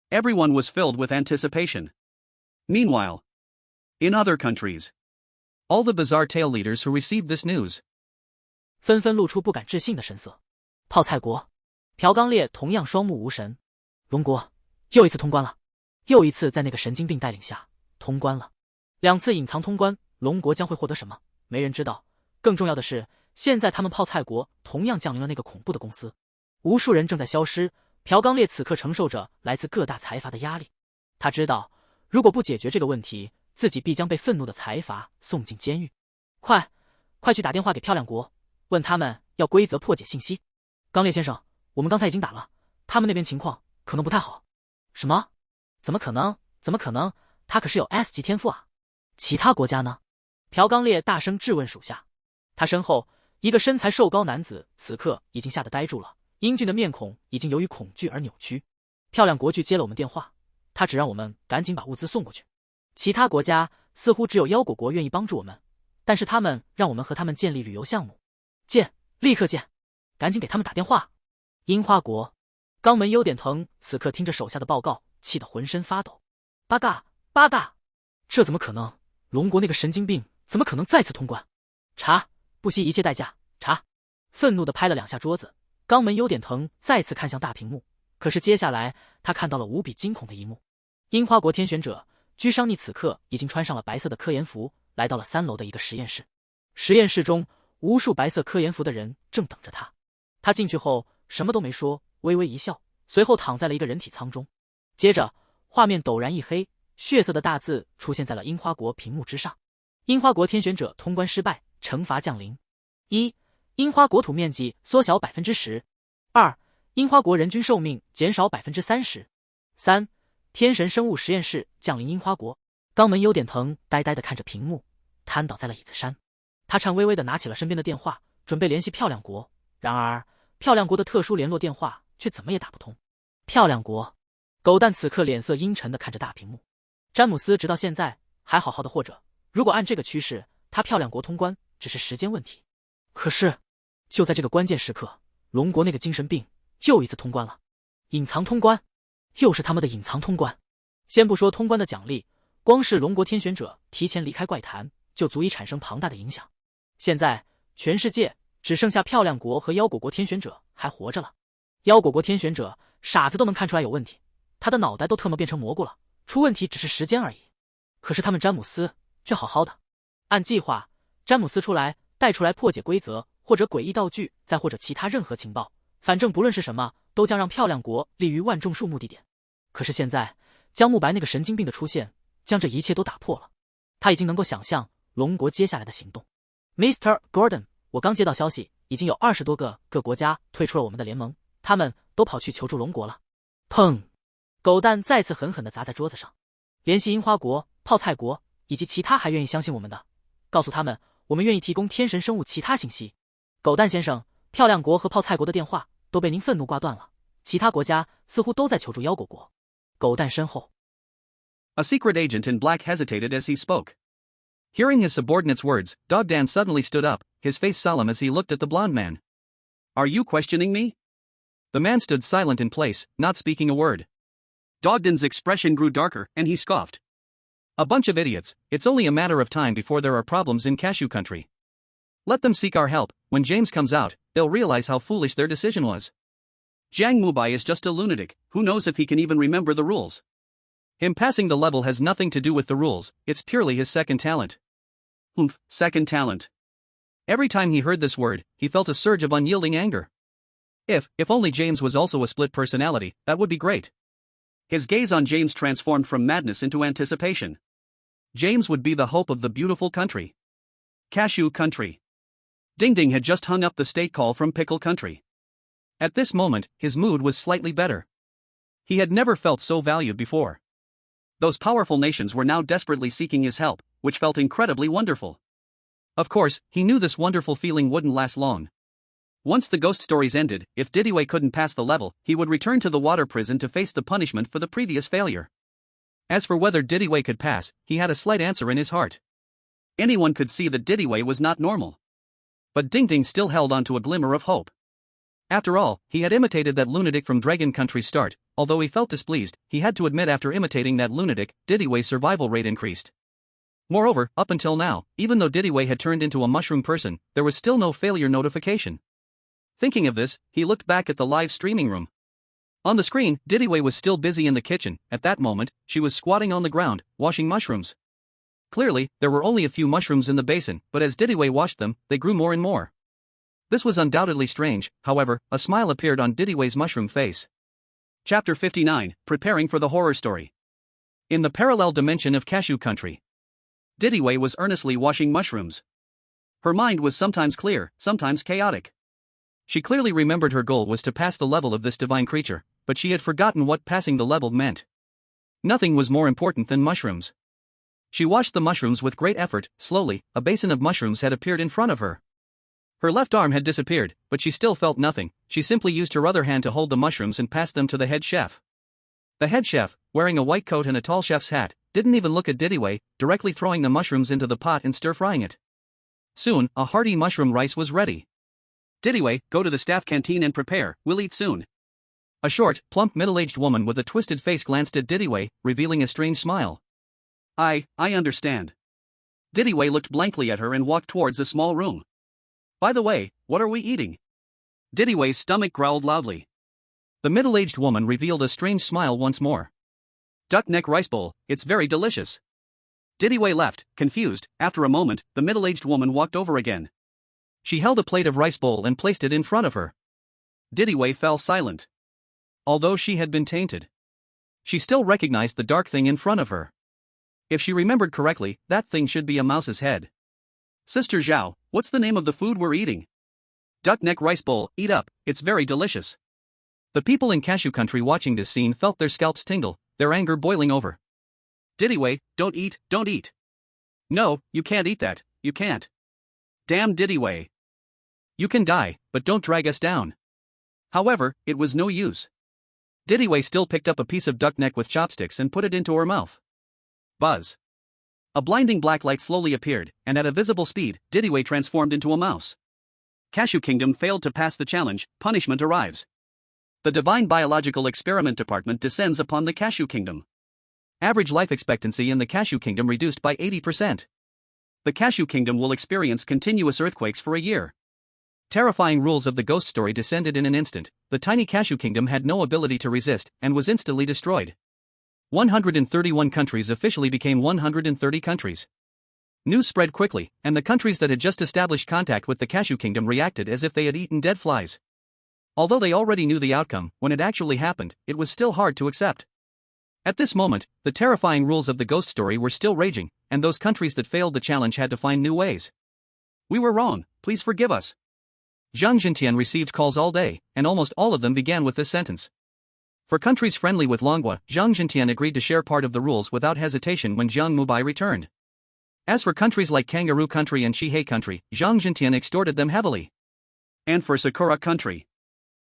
Everyone was filled with anticipation. Meanwhile, in other countries, all the bizarre tale leaders who received this news 纷纷露出不敢置信的神色。泡菜国、朴刚烈同样双目无神。龙国又一次通关了，又一次在那个神经病带领下通关了。2次隐藏通关，龙国将会获得什么？没人知道。更重要的是，现在他们泡菜国同样降临了那个恐怖的公司，无数人正在消失。朴刚烈此刻承受着来自各大财阀的压力，他知道，如果不解决这个问题，自己必将被愤怒的财阀送进监狱。快去打电话给漂亮国，问他们要规则破解信息。刚烈先生，我们刚才已经打了，他们那边情况可能不太好。什么？怎么可能？怎么可能？他可是有 S 级天赋啊！其他国家呢？朴刚烈大声质问属下。他身后一个身材瘦高男子此刻已经吓得呆住了，英俊的面孔已经由于恐惧而扭曲。漂亮国去接了我们电话，他只让我们赶紧把物资送过去。其他国家似乎只有腰果国愿意帮助我们，但是他们让我们和他们建立旅游项目。立刻见，赶紧给他们打电话。樱花国，肛门优点疼此刻听着手下的报告，气得浑身发抖。八嘎，这怎么可能？龙国那个神经病怎么可能再次通关？查，不惜一切代价查！愤怒地拍了2下桌子。肛门优点疼再次看向大屏幕，可是接下来他看到了无比惊恐的一幕。樱花国天选者居商逆此刻已经穿上了白色的科研服，来到了3楼的一个实验室。实验室中，无数白色科研服的人正等着他。他进去后什么都没说，微微一笑，随后躺在了一个人体舱中。接着，画面陡然一黑，血色的大字出现在了樱花国屏幕之上。樱花国天选者通关失败，惩罚降临。1. 樱花国土面积缩小 10%。2. 樱花国人均寿命减少 30%。3. 天神生物实验室降临樱花国。肛门优点疼呆呆地看着屏幕，瘫倒在了椅子上。他颤巍巍地拿起了身边的电话，准备联系漂亮国。然而，漂亮国的特殊联络电话却怎么也打不通。漂亮国，狗蛋此刻脸色阴沉地看着大屏幕。詹姆斯直到现在还好好的活着，如果按这个趋势，他漂亮国通关只是时间问题。可是，就在这个关键时刻，龙国那个精神病又一次通关了。隐藏通关，又是他们的隐藏通关。先不说通关的奖励，光是龙国天选者提前离开怪谈，就足以产生庞大的影响。现在，全世界只剩下漂亮国和腰果国天选者还活着了。腰果国天选者傻子都能看出来有问题，他的脑袋都特么变成蘑菇了，出问题只是时间而已。可是他们詹姆斯却好好的。按计划，詹姆斯带出来破解规则，或者诡异道具，再或者其他任何情报，反正不论是什么，都将让漂亮国立于万众瞩目地点。可是现在，江木白那个神经病的出现，将这一切都打破了。他已经能够想象龙国接下来的行动。Mr. Gordon， 我刚接到消息，已经有20多个各国家退出了我们的联盟，他们都跑去求助龙国了。砰！狗蛋再次狠狠地砸在桌子上。联系樱花国、泡菜国以及其他还愿意相信我们的，告诉他们我们愿意提供天神生物其他信息。狗蛋先生，漂亮国和泡菜国的电话都被您愤怒挂断了，其他国家似乎都在求助腰果国。狗蛋身后 A secret agent in black hesitated as he spoke. Hearing his subordinate's words, Dog Dan suddenly stood up, his face solemn as he looked at the blonde man. Are you questioning me? The man stood silent in place, not speaking a word. Dogden's expression grew darker, and he scoffed. A bunch of idiots, it's only a matter of time before there are problems in Cashew Country. Let them seek our help. When James comes out, they'll realize how foolish their decision was. Jiang Mubai is just a lunatic, who knows if he can even remember the rules. Him passing the level has nothing to do with the rules, it's purely his second talent. Humph, second talent. Every time he heard this word, he felt a surge of unyielding anger. If only James was also a split personality, that would be great. His gaze on James transformed from madness into anticipation. James would be the hope of the beautiful country. Cashew Country. Ding Ding had just hung up the state call from Pickle Country. At this moment, his mood was slightly better. He had never felt so valued before. Those powerful nations were now desperately seeking his help, which felt incredibly wonderful. Of course, he knew this wonderful feeling wouldn't last long. Once the ghost stories ended, if Didiwei couldn't pass the level, he would return to the water prison to face the punishment for the previous failure. As for whether Didiwei could pass, he had a slight answer in his heart. Anyone could see that Didiwei was not normal. But Ding Ding still held on to a glimmer of hope. After all, he had imitated that lunatic from Dragon Country's start. Although he felt displeased, he had to admit after imitating that lunatic, Didiwei's survival rate increased. Moreover, up until now, even though Didiwei had turned into a mushroom person, there was still no failure notification. Thinking of this, he looked back at the live streaming room. On the screen, Didiwei was still busy in the kitchen. At that moment, she was squatting on the ground, washing mushrooms. Clearly, there were only a few mushrooms in the basin, but as Didiwei washed them, they grew more and more. This was undoubtedly strange. However, a smile appeared on Didiwei's mushroom face. Chapter 59, Preparing for the Horror Story. In the parallel dimension of Cashew Country, Didiwei was earnestly washing mushrooms. Her mind was sometimes clear, sometimes chaotic. She clearly remembered her goal was to pass the level of this divine creature, but she had forgotten what passing the level meant. Nothing was more important than mushrooms. She washed the mushrooms with great effort. Slowly, a basin of mushrooms had appeared in front of her. Her left arm had disappeared, but she still felt nothing. She simply used her other hand to hold the mushrooms and passed them to the head chef. The head chef, wearing a white coat and a tall chef's hat, didn't even look at Didiwei, directly throwing the mushrooms into the pot and stir-frying it. Soon, a hearty mushroom rice was ready. Didiwei, go to the staff canteen and prepare, we'll eat soon. A short, plump middle-aged woman with a twisted face glanced at Didiwei, revealing a strange smile. I understand. Didiwei looked blankly at her and walked towards a small room. By the way, what are we eating? Didiwei's stomach growled loudly. The middle-aged woman revealed a strange smile once more. Duck neck rice bowl, it's very delicious. Didiwei left, confused. After a moment, the middle-aged woman walked over again. She held a plate of rice bowl and placed it in front of her. Didiwei fell silent. Although she had been tainted, she still recognized the dark thing in front of her. If she remembered correctly, that thing should be a mouse's head. Sister Zhao, what's the name of the food we're eating? Duck neck rice bowl, eat up, it's very delicious. The people in Cashew Country watching this scene felt their scalps tingle, their anger boiling over. Didiwei, don't eat, don't eat. No, you can't eat that, you can't. Damn Didiwei. You can die, but don't drag us down. However, it was no use. Didiwei still picked up a piece of duck neck with chopsticks and put it into her mouth. Buzz. A blinding black light slowly appeared, and at a visible speed, Didiwei transformed into a mouse. Cashew Kingdom failed to pass the challenge, punishment arrives. The Divine Biological Experiment Department descends upon the Cashew Kingdom. Average life expectancy in the Cashew Kingdom reduced by 80%. The Cashew Kingdom will experience continuous earthquakes for a year. Terrifying rules of the ghost story descended in an instant. The tiny Cashew Kingdom had no ability to resist, and was instantly destroyed. 131 countries officially became 130 countries. News spread quickly, and the countries that had just established contact with the Cashew Kingdom reacted as if they had eaten dead flies. Although they already knew the outcome, when it actually happened, it was still hard to accept. At this moment, the terrifying rules of the ghost story were still raging, and those countries that failed the challenge had to find new ways. We were wrong, please forgive us. Zhang Jintian received calls all day, and almost all of them began with this sentence. For countries friendly with Longhua, Zhang Jintian agreed to share part of the rules without hesitation when Jiang Mubai returned. As for countries like Kangaroo Country and Shihei Country, Zhang Jintian extorted them heavily. And for Sakura Country,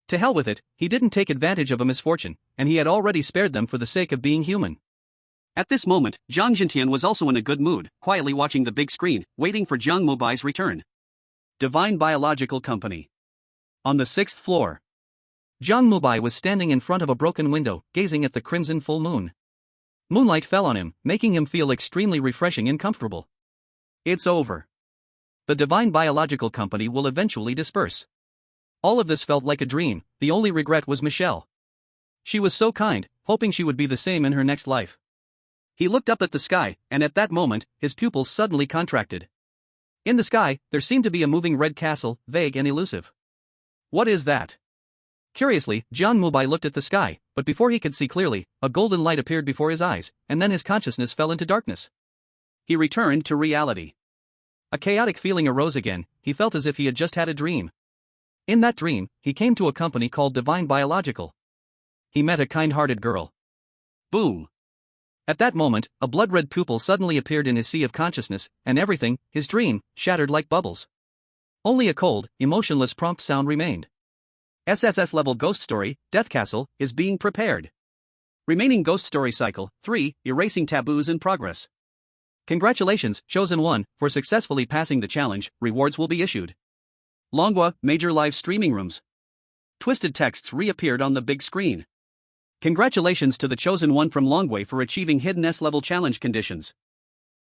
to hell with it, he didn't take advantage of a misfortune, and he had already spared them for the sake of being human. At this moment, Zhang Jintian was also in a good mood, quietly watching the big screen, waiting for Jiang Mubai's return. Divine Biological Company. On the 6th floor. Jiang Mubai was standing in front of a broken window, gazing at the crimson full moon. Moonlight fell on him, making him feel extremely refreshing and comfortable. It's over. The divine biological company will eventually disperse. All of this felt like a dream. The only regret was Michelle. She was so kind, hoping she would be the same in her next life. He looked up at the sky, and at that moment, his pupils suddenly contracted. In the sky, there seemed to be a moving red castle, vague and elusive. What is that? Curiously, Jiang Mubai looked at the sky, but before he could see clearly, a golden light appeared before his eyes, and then his consciousness fell into darkness. He returned to reality. A chaotic feeling arose again. He felt as if he had just had a dream. In that dream, he came to a company called Divine Biological. He met a kind-hearted girl. Boom! At that moment, a blood-red pupil suddenly appeared in his sea of consciousness, and everything, his dream, shattered like bubbles. Only a cold, emotionless prompt sound remained. SSS-level ghost story, Death Castle, is being prepared. Remaining ghost story cycle, 3, erasing taboos in progress. Congratulations, Chosen One, for successfully passing the challenge. Rewards will be issued. Longwa, major live streaming rooms. Twisted texts reappeared on the big screen. Congratulations to the Chosen One from Longway for achieving hidden S-level challenge conditions.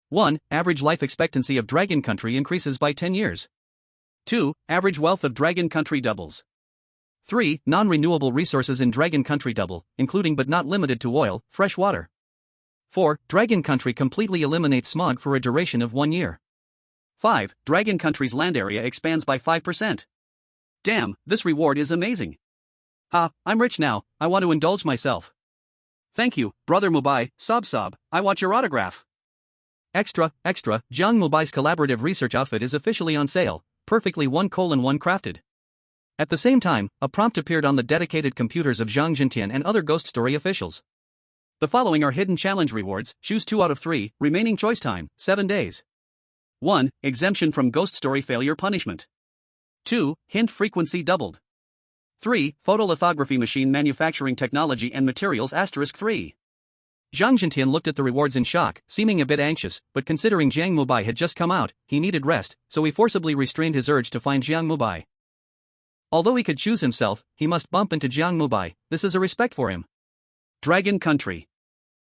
1. Average life expectancy of Dragon Country increases by 10 years. 2. Average wealth of Dragon Country doubles. 3. Non-renewable resources in Dragon Country double, including but not limited to oil, fresh water. 4. Dragon Country completely eliminates smog for a duration of 1 year. 5. Dragon Country's land area expands by 5%. Damn, this reward is amazing. Ha, I'm rich now, I want to indulge myself. Thank you, Brother Mubai, sob, I want your autograph. Extra, Jiang Mubai's collaborative research outfit is officially on sale, perfectly 1:1 crafted. At the same time, a prompt appeared on the dedicated computers of Zhang Jintian and other ghost story officials. The following are hidden challenge rewards, choose 2 out of 3, remaining choice time, 7 days. 1. Exemption from ghost story failure punishment. 2. Hint frequency doubled. 3. Photolithography machine manufacturing technology and materials *3. Zhang Jintian looked at the rewards in shock, seeming a bit anxious, but considering Jiang Mubai had just come out, he needed rest, so he forcibly restrained his urge to find Jiang Mubai. Although he could choose himself, he must bump into Jiang Mubai. This is a respect for him. Dragon Country.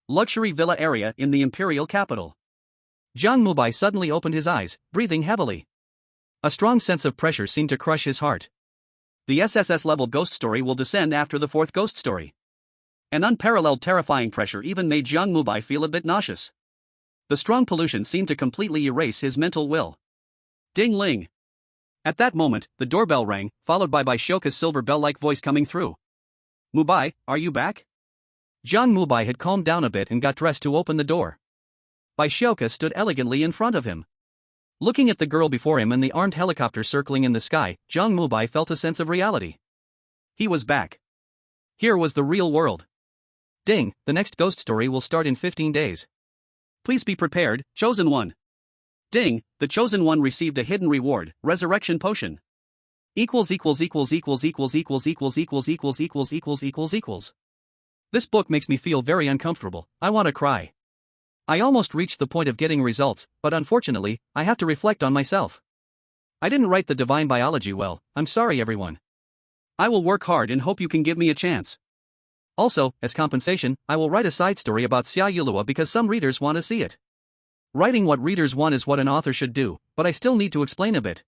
Luxury villa area in the imperial capital. Jiang Mubai suddenly opened his eyes, breathing heavily. A strong sense of pressure seemed to crush his heart. The SSS-level ghost story will descend after the 4th ghost story. An unparalleled terrifying pressure even made Jiang Mubai feel a bit nauseous. The strong pollution seemed to completely erase his mental will. Ding-ling. At that moment, the doorbell rang, followed by Shioka's silver bell-like voice coming through. Mubai, are you back? Jiang Mubai had calmed down a bit and got dressed to open the door. Shioka stood elegantly in front of him. Looking at the girl before him and the armed helicopter circling in the sky, Jiang Mubai felt a sense of reality. He was back. Here was the real world. Ding, the next ghost story will start in 15 days. Please be prepared, Chosen One. Ding, the Chosen One received a hidden reward, Resurrection Potion. This book makes me feel very uncomfortable. I want to cry. I almost reached the point of getting results, but unfortunately, I have to reflect on myself. I didn't write the divine biology well. I'm sorry, everyone. I will work hard and hope you can give me a chance. Also, as compensation, I will write a side story about Xia Yulua because some readers want to see it. Writing what readers want is what an author should do, but I still need to explain a bit.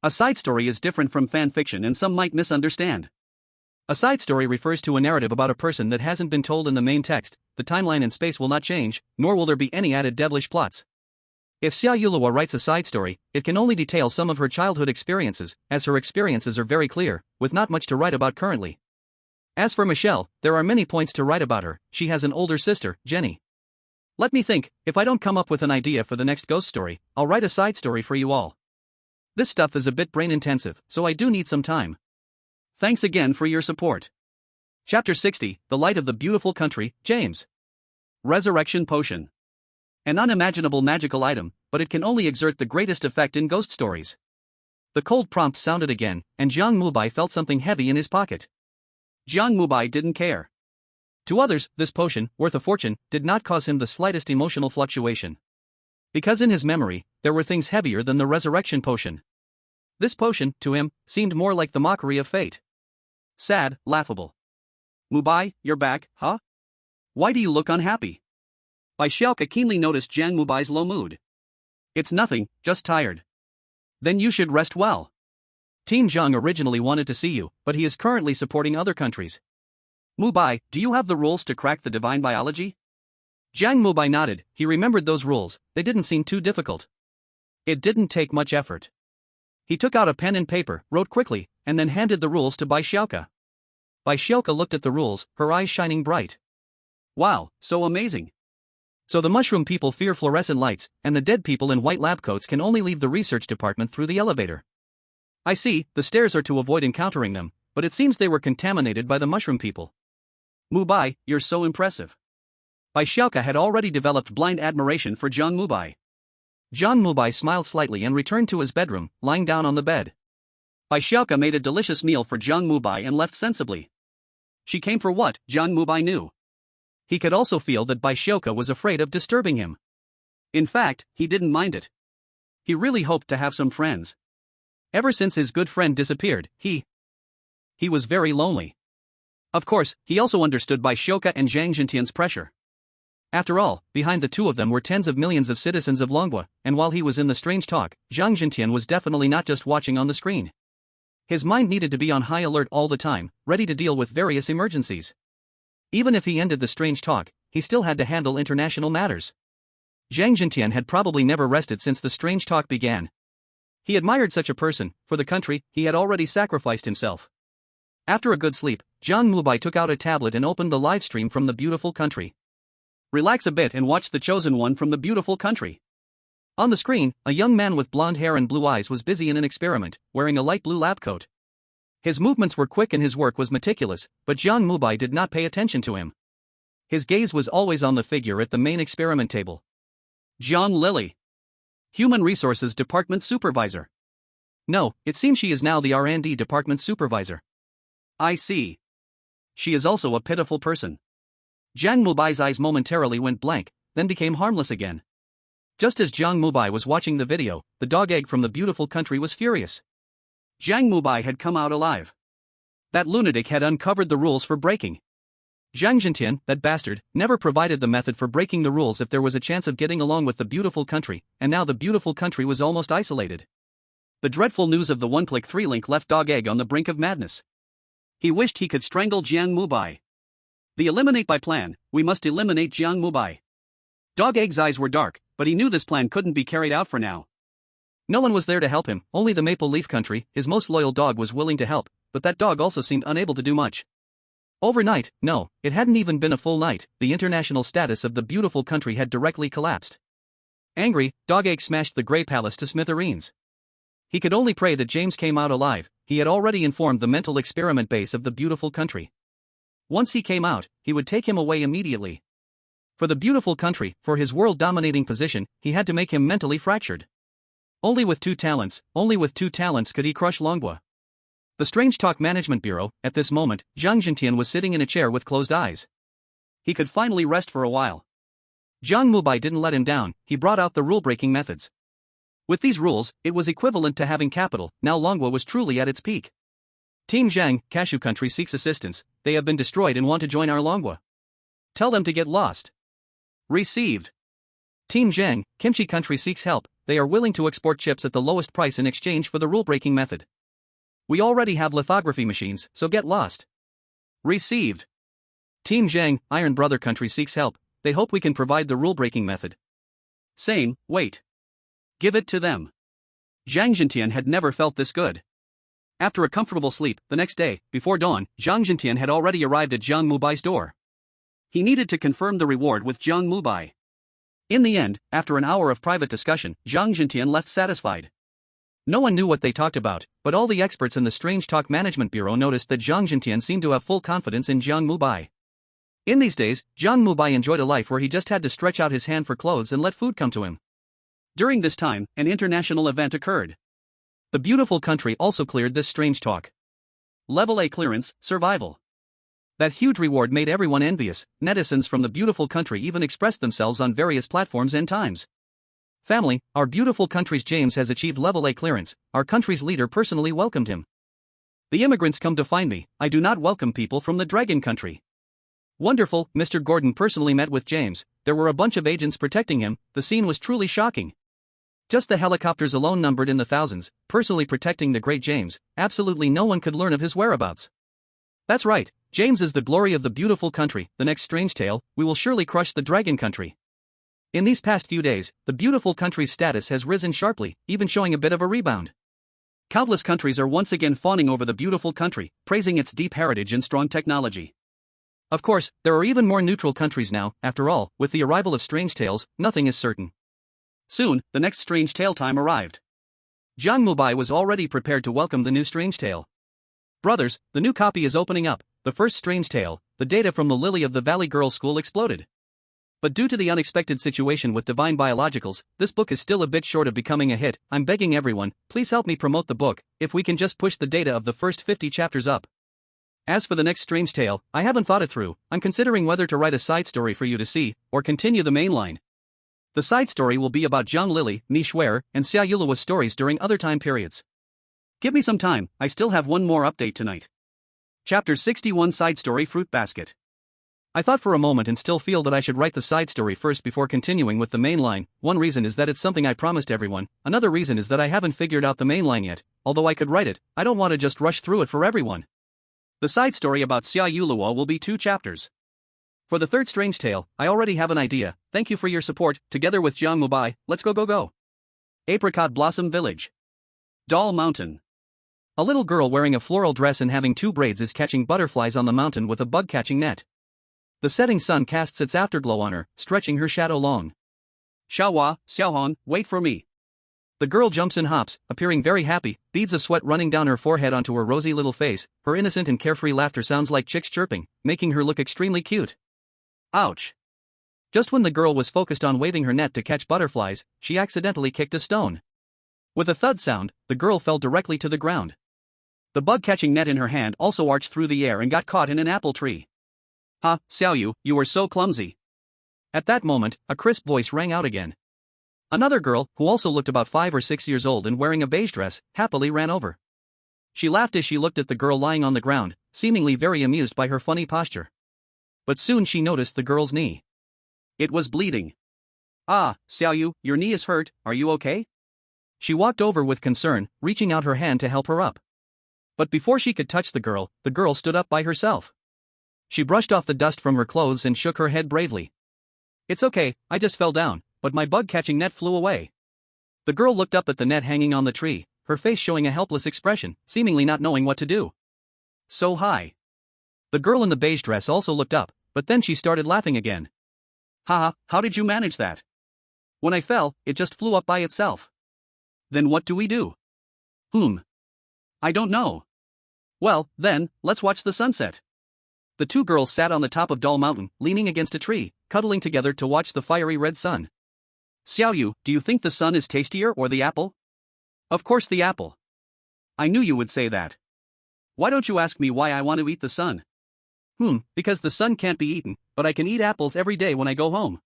A side story is different from fan fiction and some might misunderstand. A side story refers to a narrative about a person that hasn't been told in the main text. The timeline and space will not change, nor will there be any added devilish plots. If Xia Yulua writes a side story, it can only detail some of her childhood experiences, as her experiences are very clear, with not much to write about currently. As for Michelle, there are many points to write about her. She has an older sister, Jenny. Let me think, if I don't come up with an idea for the next ghost story, I'll write a side story for you all. This stuff is a bit brain intensive, so I do need some time. Thanks again for your support. Chapter 60, The Light of the Beautiful Country, James. Resurrection Potion. An unimaginable magical item, but it can only exert the greatest effect in ghost stories. The cold prompt sounded again, and Jiang Mubai felt something heavy in his pocket. Jiang Mubai didn't care. To others, this potion, worth a fortune, did not cause him the slightest emotional fluctuation. Because in his memory, there were things heavier than the resurrection potion. This potion, to him, seemed more like the mockery of fate. Sad, laughable. Mubai, you're back, huh? Why do you look unhappy? Bai Xiaoke keenly noticed Jiang Mubai's low mood. It's nothing, just tired. Then you should rest well. Team Jiang originally wanted to see you, but he is currently supporting other countries. Mubai, do you have the rules to crack the divine biology? Jiang Mubai nodded. He remembered those rules. They didn't seem too difficult. It didn't take much effort. He took out a pen and paper, wrote quickly, and then handed the rules to Bai Xiaoke. Bai Xiaoke looked at the rules, her eyes shining bright. Wow, so amazing. So the mushroom people fear fluorescent lights, and the dead people in white lab coats can only leave the research department through the elevator. I see, the stairs are to avoid encountering them, but it seems they were contaminated by the mushroom people. Mubai, you're so impressive. Bai Xiaoke had already developed blind admiration for Jiang Mubai. Jiang Mubai smiled slightly and returned to his bedroom, lying down on the bed. Bai Xiaoke made a delicious meal for Jiang Mubai and left sensibly. She came for what, Jiang Mubai knew. He could also feel that Bai Xiaoke was afraid of disturbing him. In fact, he didn't mind it. He really hoped to have some friends. Ever since his good friend disappeared, he was very lonely. Of course, he also understood Bai Xiaoke and Zhang Jintian's pressure. After all, behind the two of them were tens of millions of citizens of Longhua, and while he was in the strange talk, Zhang Jintian was definitely not just watching on the screen. His mind needed to be on high alert all the time, ready to deal with various emergencies. Even if he ended the strange talk, he still had to handle international matters. Zhang Jintian had probably never rested since the strange talk began. He admired such a person. For the country, he had already sacrificed himself. After a good sleep, Jiang Mubai took out a tablet and opened the live stream from the beautiful country. Relax a bit and watch the chosen one from the beautiful country. On the screen, a young man with blonde hair and blue eyes was busy in an experiment, wearing a light blue lab coat. His movements were quick and his work was meticulous, but Jiang Mubai did not pay attention to him. His gaze was always on the figure at the main experiment table. Jiang Lily. Human Resources Department Supervisor. No, it seems she is now the R&D Department Supervisor. I see. She is also a pitiful person. Jiang Mubai's eyes momentarily went blank, then became harmless again. Just as Jiang Mubai was watching the video, the dog egg from the beautiful country was furious. Jiang Mubai had come out alive. That lunatic had uncovered the rules for breaking. Zhang Jintian, that bastard, never provided the method for breaking the rules if there was a chance of getting along with the beautiful country, and now the beautiful country was almost isolated. The dreadful news of the one-click 3-link left Dog Egg on the brink of madness. He wished he could strangle Jiang Mubai. The eliminate by plan, we must eliminate Jiang Mubai. Dog Egg's eyes were dark, but he knew this plan couldn't be carried out for now. No one was there to help him, only the Maple Leaf Country, his most loyal dog, was willing to help, but that dog also seemed unable to do much. Overnight, no, it hadn't even been a full night, the international status of the beautiful country had directly collapsed. Angry, Dog Egg smashed the Grey Palace to smithereens. He could only pray that James came out alive. He had already informed the mental experiment base of the beautiful country. Once he came out, he would take him away immediately. For the beautiful country, for his world-dominating position, he had to make him mentally fractured. Only with two talents could he crush Longhua. The Strange Talk Management Bureau. At this moment, Zhang Jintian was sitting in a chair with closed eyes. He could finally rest for a while. Jiang Mubai didn't let him down. He brought out the rule-breaking methods. With these rules, it was equivalent to having capital. Now Longhua was truly at its peak. Team Zhang, Cashew Country seeks assistance. They have been destroyed and want to join our Longhua. Tell them to get lost. Received. Team Zhang, Kimchi Country seeks help. They are willing to export chips at the lowest price in exchange for the rule-breaking method. We already have lithography machines, so get lost. Received. Team Zhang, Iron Brother Country seeks help. They hope we can provide the rule-breaking method. Sane, wait. Give it to them. Zhang Jintian had never felt this good. After a comfortable sleep, the next day, before dawn, Zhang Jintian had already arrived at Jiang Mubai's door. He needed to confirm the reward with Jiang Mubai. In the end, after an hour of private discussion, Zhang Jintian left satisfied. No one knew what they talked about, but all the experts in the Strange Talk Management Bureau noticed that Zhang Jintian seemed to have full confidence in Jiang Mubai. In these days, Jiang Mubai enjoyed a life where he just had to stretch out his hand for clothes and let food come to him. During this time, an international event occurred. The beautiful country also cleared this strange talk. Level A clearance, survival. That huge reward made everyone envious. Netizens from the beautiful country even expressed themselves on various platforms and times. Family, our beautiful country's James has achieved level A clearance. Our country's leader personally welcomed him. The immigrants come to find me, I do not welcome people from the dragon country. Wonderful, Mr. Gordon personally met with James, there were a bunch of agents protecting him, the scene was truly shocking. Just the helicopters alone numbered in the thousands, personally protecting the great James, absolutely no one could learn of his whereabouts. That's right, James is the glory of the beautiful country, the next strange tale, we will surely crush the dragon country. In these past few days, the beautiful country's status has risen sharply, even showing a bit of a rebound. Countless countries are once again fawning over the beautiful country, praising its deep heritage and strong technology. Of course, there are even more neutral countries now, after all, with the arrival of strange tales, nothing is certain. Soon, the next strange tale time arrived. Jiang Mubai was already prepared to welcome the new strange tale. Brothers, the new copy is opening up, the first strange tale, the data from the Lily of the Valley Girls' School exploded. But due to the unexpected situation with divine biologicals, this book is still a bit short of becoming a hit. I'm begging everyone, please help me promote the book, if we can just push the data of the first 50 chapters up. As for the next strange tale, I haven't thought it through, I'm considering whether to write a side story for you to see, or continue the main line. The side story will be about Zhang Lily, Mi Shuer, and Xia Yuluo's stories during other time periods. Give me some time, I still have one more update tonight. Chapter 61 Side Story Fruit Basket. I thought for a moment and still feel that I should write the side story first before continuing with the main line. One reason is that it's something I promised everyone, another reason is that I haven't figured out the main line yet, although I could write it, I don't want to just rush through it for everyone. The side story about Xia Yuluo will be 2 chapters. For the third strange tale, I already have an idea, thank you for your support, together with Jiang Mubai, let's go. Apricot Blossom Village. Doll Mountain. A little girl wearing a floral dress and having 2 braids is catching butterflies on the mountain with a bug-catching net. The setting sun casts its afterglow on her, stretching her shadow long. Xiaohua, Xiaohon, wait for me. The girl jumps and hops, appearing very happy, beads of sweat running down her forehead onto her rosy little face, her innocent and carefree laughter sounds like chicks chirping, making her look extremely cute. Ouch! Just when the girl was focused on waving her net to catch butterflies, she accidentally kicked a stone. With a thud sound, the girl fell directly to the ground. The bug-catching net in her hand also arched through the air and got caught in an apple tree. Ha, Xiaoyu, you were so clumsy. At that moment, a crisp voice rang out again. Another girl, who also looked about 5 or 6 years old and wearing a beige dress, happily ran over. She laughed as she looked at the girl lying on the ground, seemingly very amused by her funny posture. But soon she noticed the girl's knee. It was bleeding. Ah, Xiaoyu, your knee is hurt, are you okay? She walked over with concern, reaching out her hand to help her up. But before she could touch the girl stood up by herself. She brushed off the dust from her clothes and shook her head bravely. It's okay, I just fell down, but my bug-catching net flew away. The girl looked up at the net hanging on the tree, her face showing a helpless expression, seemingly not knowing what to do. So high. The girl in the beige dress also looked up, but then she started laughing again. Haha, how did you manage that? When I fell, it just flew up by itself. Then what do we do? I don't know. Well, then, let's watch the sunset. The 2 girls sat on the top of Doll Mountain, leaning against a tree, cuddling together to watch the fiery red sun. Xiaoyu, do you think the sun is tastier or the apple? Of course the apple. I knew you would say that. Why don't you ask me why I want to eat the sun? Because the sun can't be eaten, but I can eat apples every day when I go home.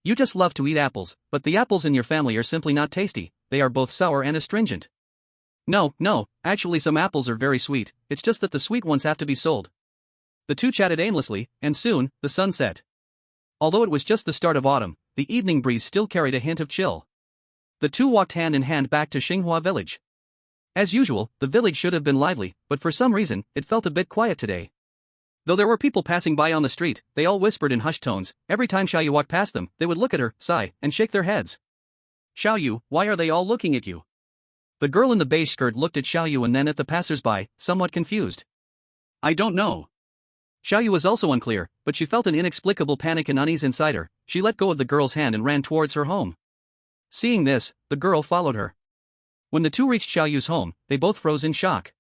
You just love to eat apples, but the apples in your family are simply not tasty, they are both sour and astringent. No, actually some apples are very sweet, it's just that the sweet ones have to be sold. The 2 chatted aimlessly, and soon, the sun set. Although it was just the start of autumn, the evening breeze still carried a hint of chill. The 2 walked hand in hand back to Xinghua village. As usual, the village should have been lively, but for some reason, it felt a bit quiet today. Though there were people passing by on the street, they all whispered in hushed tones. Every time Xiaoyu walked past them, they would look at her, sigh, and shake their heads. Xiaoyu, why are they all looking at you? The girl in the beige skirt looked at Xiaoyu and then at the passers-by, somewhat confused. I don't know. Xiaoyu was also unclear, but she felt an inexplicable panic and unease inside her. She let go of the girl's hand and ran towards her home. Seeing this, the girl followed her. When the 2 reached Xiaoyu's home, they both froze in shock.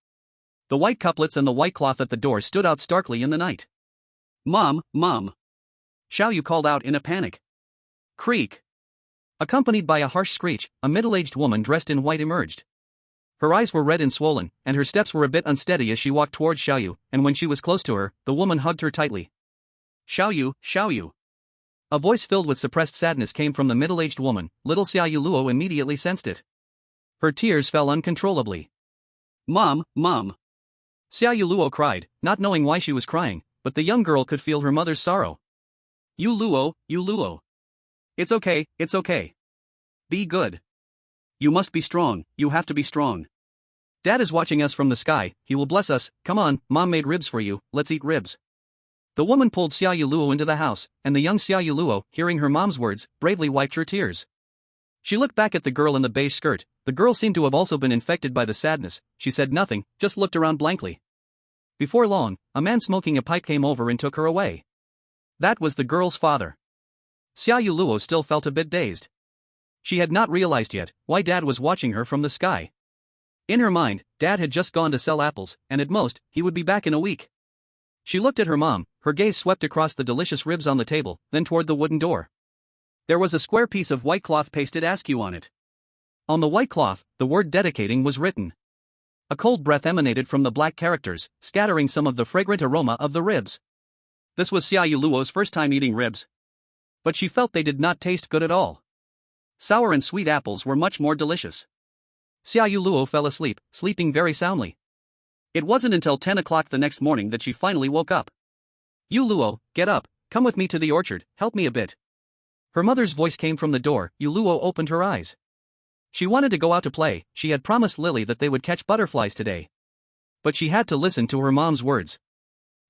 The white couplets and the white cloth at the door stood out starkly in the night. Mom! Xiaoyu called out in a panic. Creak! Accompanied by a harsh screech, a middle-aged woman dressed in white emerged. Her eyes were red and swollen, and her steps were a bit unsteady as she walked towards Xiaoyu, and when she was close to her, the woman hugged her tightly. Xiaoyu. A voice filled with suppressed sadness came from the middle-aged woman. Little Xia Yuluo immediately sensed it. Her tears fell uncontrollably. Mom! Xia Yuluo cried, not knowing why she was crying, but the young girl could feel her mother's sorrow. Yuluo. It's okay, it's okay. Be good. You must be strong, you have to be strong. Dad is watching us from the sky, he will bless us. Come on, mom made ribs for you, let's eat ribs. The woman pulled Xia Yuluo into the house, and the young Xia Yuluo, hearing her mom's words, bravely wiped her tears. She looked back at the girl in the beige skirt. The girl seemed to have also been infected by the sadness. She said nothing, just looked around blankly. Before long, a man smoking a pipe came over and took her away. That was the girl's father. Xia Yuluo still felt a bit dazed. She had not realized yet why Dad was watching her from the sky. In her mind, Dad had just gone to sell apples, and at most, he would be back in a week. She looked at her mom, her gaze swept across the delicious ribs on the table, then toward the wooden door. There was a square piece of white cloth pasted askew on it. On the white cloth, the word dedicating was written. A cold breath emanated from the black characters, scattering some of the fragrant aroma of the ribs. This was Xia Yuluo's first time eating ribs. But she felt they did not taste good at all. Sour and sweet apples were much more delicious. Xia Yuluo fell asleep, sleeping very soundly. It wasn't until 10 o'clock the next morning that she finally woke up. Yuluo, get up, come with me to the orchard, help me a bit. Her mother's voice came from the door. Yuluo opened her eyes. She wanted to go out to play. She had promised Lily that they would catch butterflies today. But she had to listen to her mom's words.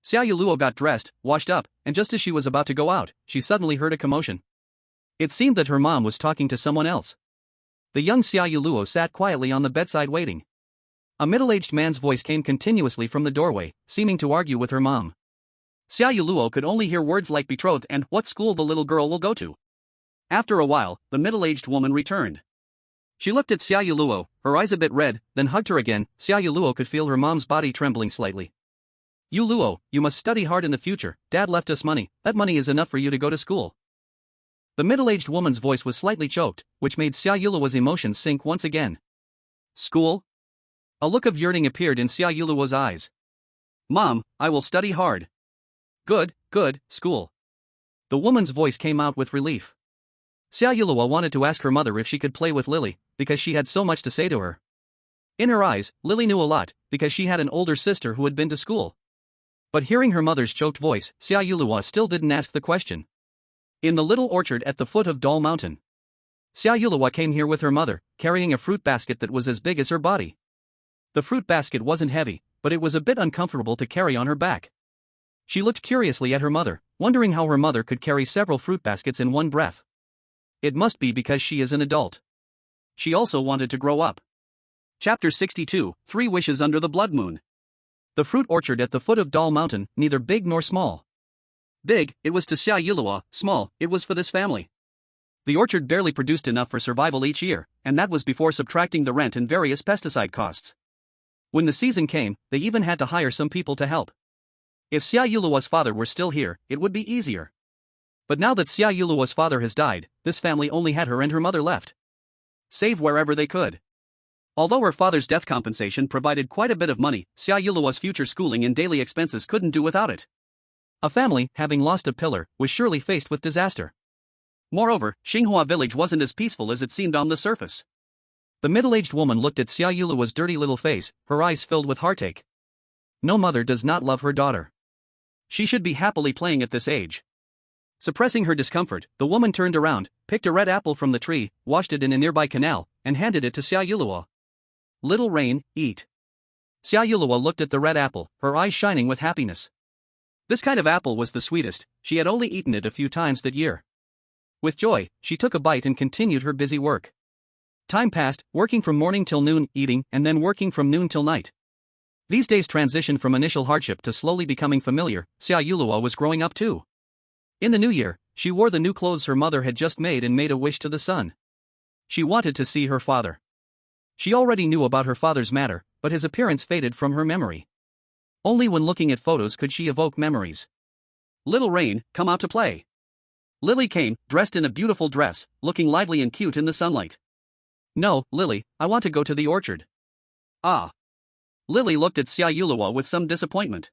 Xia Yuluo got dressed, washed up, and just as she was about to go out, she suddenly heard a commotion. It seemed that her mom was talking to someone else. The young Xia Yuluo sat quietly on the bedside waiting. A middle-aged man's voice came continuously from the doorway, seeming to argue with her mom. Xia Yuluo could only hear words like betrothed and what school the little girl will go to. After a while, the middle-aged woman returned. She looked at Xia Yuluo, her eyes a bit red, then hugged her again. Xia Yuluo could feel her mom's body trembling slightly. Yuluo, you must study hard in the future. Dad left us money. That money is enough for you to go to school. The middle-aged woman's voice was slightly choked, which made Xia Yuluo's emotions sink once again. School? A look of yearning appeared in Xia Yuluo's eyes. Mom, I will study hard. Good, school. The woman's voice came out with relief. Xia Yuluo wanted to ask her mother if she could play with Lily, because she had so much to say to her. In her eyes, Lily knew a lot, because she had an older sister who had been to school. But hearing her mother's choked voice, Xia Yuluo still didn't ask the question. In the little orchard at the foot of Doll Mountain, Xia Yuluo came here with her mother, carrying a fruit basket that was as big as her body. The fruit basket wasn't heavy, but it was a bit uncomfortable to carry on her back. She looked curiously at her mother, wondering how her mother could carry several fruit baskets in one breath. It must be because she is an adult. She also wanted to grow up. Chapter 62, 3 Wishes Under the Blood Moon. The fruit orchard at the foot of Doll Mountain, neither big nor small. Big, it was to Xia Yuluo; small, it was for this family. The orchard barely produced enough for survival each year, and that was before subtracting the rent and various pesticide costs. When the season came, they even had to hire some people to help. If Xia Yuluo's father were still here, it would be easier. But now that Xia Yuluo's father has died, this family only had her and her mother left. Save wherever they could. Although her father's death compensation provided quite a bit of money, Xia Yuluo's future schooling and daily expenses couldn't do without it. A family, having lost a pillar, was surely faced with disaster. Moreover, Xinghua village wasn't as peaceful as it seemed on the surface. The middle-aged woman looked at Xia Yuluo's dirty little face, her eyes filled with heartache. No mother does not love her daughter. She should be happily playing at this age. Suppressing her discomfort, the woman turned around, picked a red apple from the tree, washed it in a nearby canal, and handed it to Xia Yuluo. Little Rain, eat. Xia Yuluo looked at the red apple, her eyes shining with happiness. This kind of apple was the sweetest. She had only eaten it a few times that year. With joy, she took a bite and continued her busy work. Time passed, working from morning till noon, eating, and then working from noon till night. These days transitioned from initial hardship to slowly becoming familiar. Xia Yuluo was growing up too. In the new year, she wore the new clothes her mother had just made and made a wish to the sun. She wanted to see her father. She already knew about her father's matter, but his appearance faded from her memory. Only when looking at photos could she evoke memories. Little Rain, come out to play. Lily came, dressed in a beautiful dress, looking lively and cute in the sunlight. No, Lily, I want to go to the orchard. Ah. Lily looked at Xia Yuluo with some disappointment.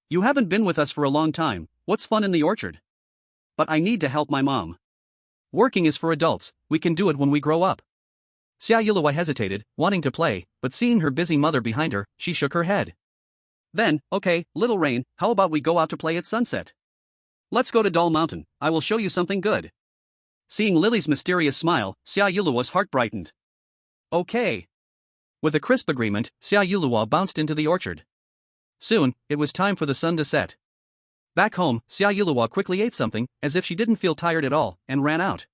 You haven't been with us for a long time, what's fun in the orchard? But I need to help my mom. Working is for adults, we can do it when we grow up. Xia Yuluo hesitated, wanting to play, but seeing her busy mother behind her, she shook her head. Then, okay, Little Rain, how about we go out to play at sunset? Let's go to Doll Mountain, I will show you something good. Seeing Lily's mysterious smile, Xia Yulua's heart brightened. Okay. With a crisp agreement, Xia Yulua bounced into the orchard. Soon, it was time for the sun to set. Back home, Xia Yulua quickly ate something, as if she didn't feel tired at all, and ran out.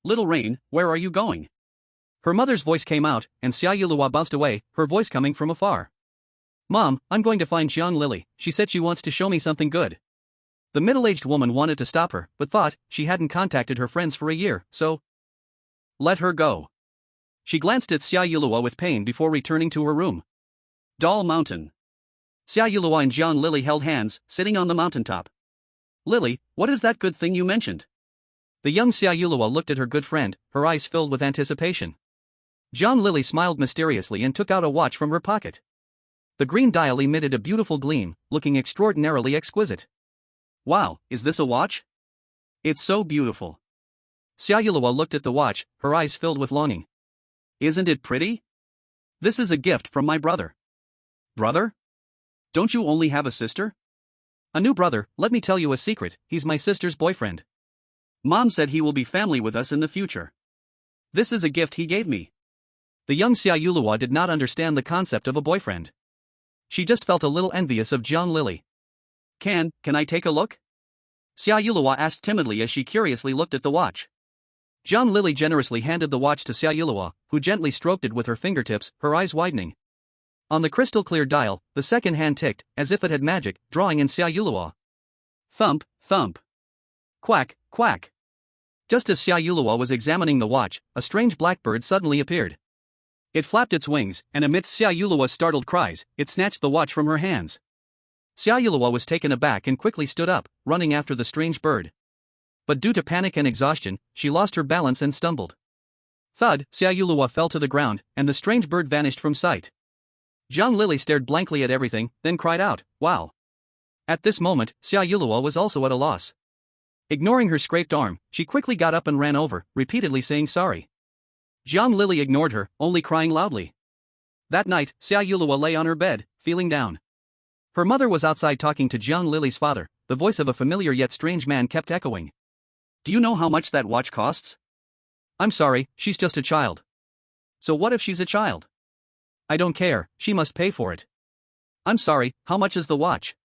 Little Rain, where are you going? Her mother's voice came out, and Xia Yulua bounced away, her voice coming from afar. Mom, I'm going to find Jiang Lily, she said she wants to show me something good. The middle-aged woman wanted to stop her, but thought she hadn't contacted her friends for a year, so let her go. She glanced at Xia Yulua with pain before returning to her room. Doll Mountain. Xia Yulua and Jiang Lily held hands, sitting on the mountaintop. Lily, what is that good thing you mentioned? The young Xia Yulua looked at her good friend, her eyes filled with anticipation. Jiang Lily smiled mysteriously and took out a watch from her pocket. The green dial emitted a beautiful gleam, looking extraordinarily exquisite. Wow, is this a watch? It's so beautiful. Xia Yulua looked at the watch, her eyes filled with longing. Isn't it pretty? This is a gift from my brother. Brother? Don't you only have a sister? A new brother, let me tell you a secret, he's my sister's boyfriend. Mom said he will be family with us in the future. This is a gift he gave me. The young Xia Yulua did not understand the concept of a boyfriend. She just felt a little envious of Jiang Lily. Can I take a look? Xia Yulua asked timidly as she curiously looked at the watch. Jiang Lily generously handed the watch to Xia Yulua, who gently stroked it with her fingertips, her eyes widening. On the crystal-clear dial, the second hand ticked, as if it had magic, drawing in Xia Yulua. Thump, thump. Quack, quack. Just as Xia Yulua was examining the watch, a strange blackbird suddenly appeared. It flapped its wings, and amidst Xia Yulua's startled cries, it snatched the watch from her hands. Xia Yulua was taken aback and quickly stood up, running after the strange bird. But due to panic and exhaustion, she lost her balance and stumbled. Thud, Xia Yulua fell to the ground, and the strange bird vanished from sight. Jiang Lily stared blankly at everything, then cried out, wow. At this moment, Xia Yulua was also at a loss. Ignoring her scraped arm, she quickly got up and ran over, repeatedly saying sorry. Jiang Lily ignored her, only crying loudly. That night, Xia Yulua lay on her bed, feeling down. Her mother was outside talking to Jiang Lily's father, the voice of a familiar yet strange man kept echoing. Do you know how much that watch costs? I'm sorry, she's just a child. So what if she's a child? I don't care, she must pay for it. I'm sorry, how much is the watch?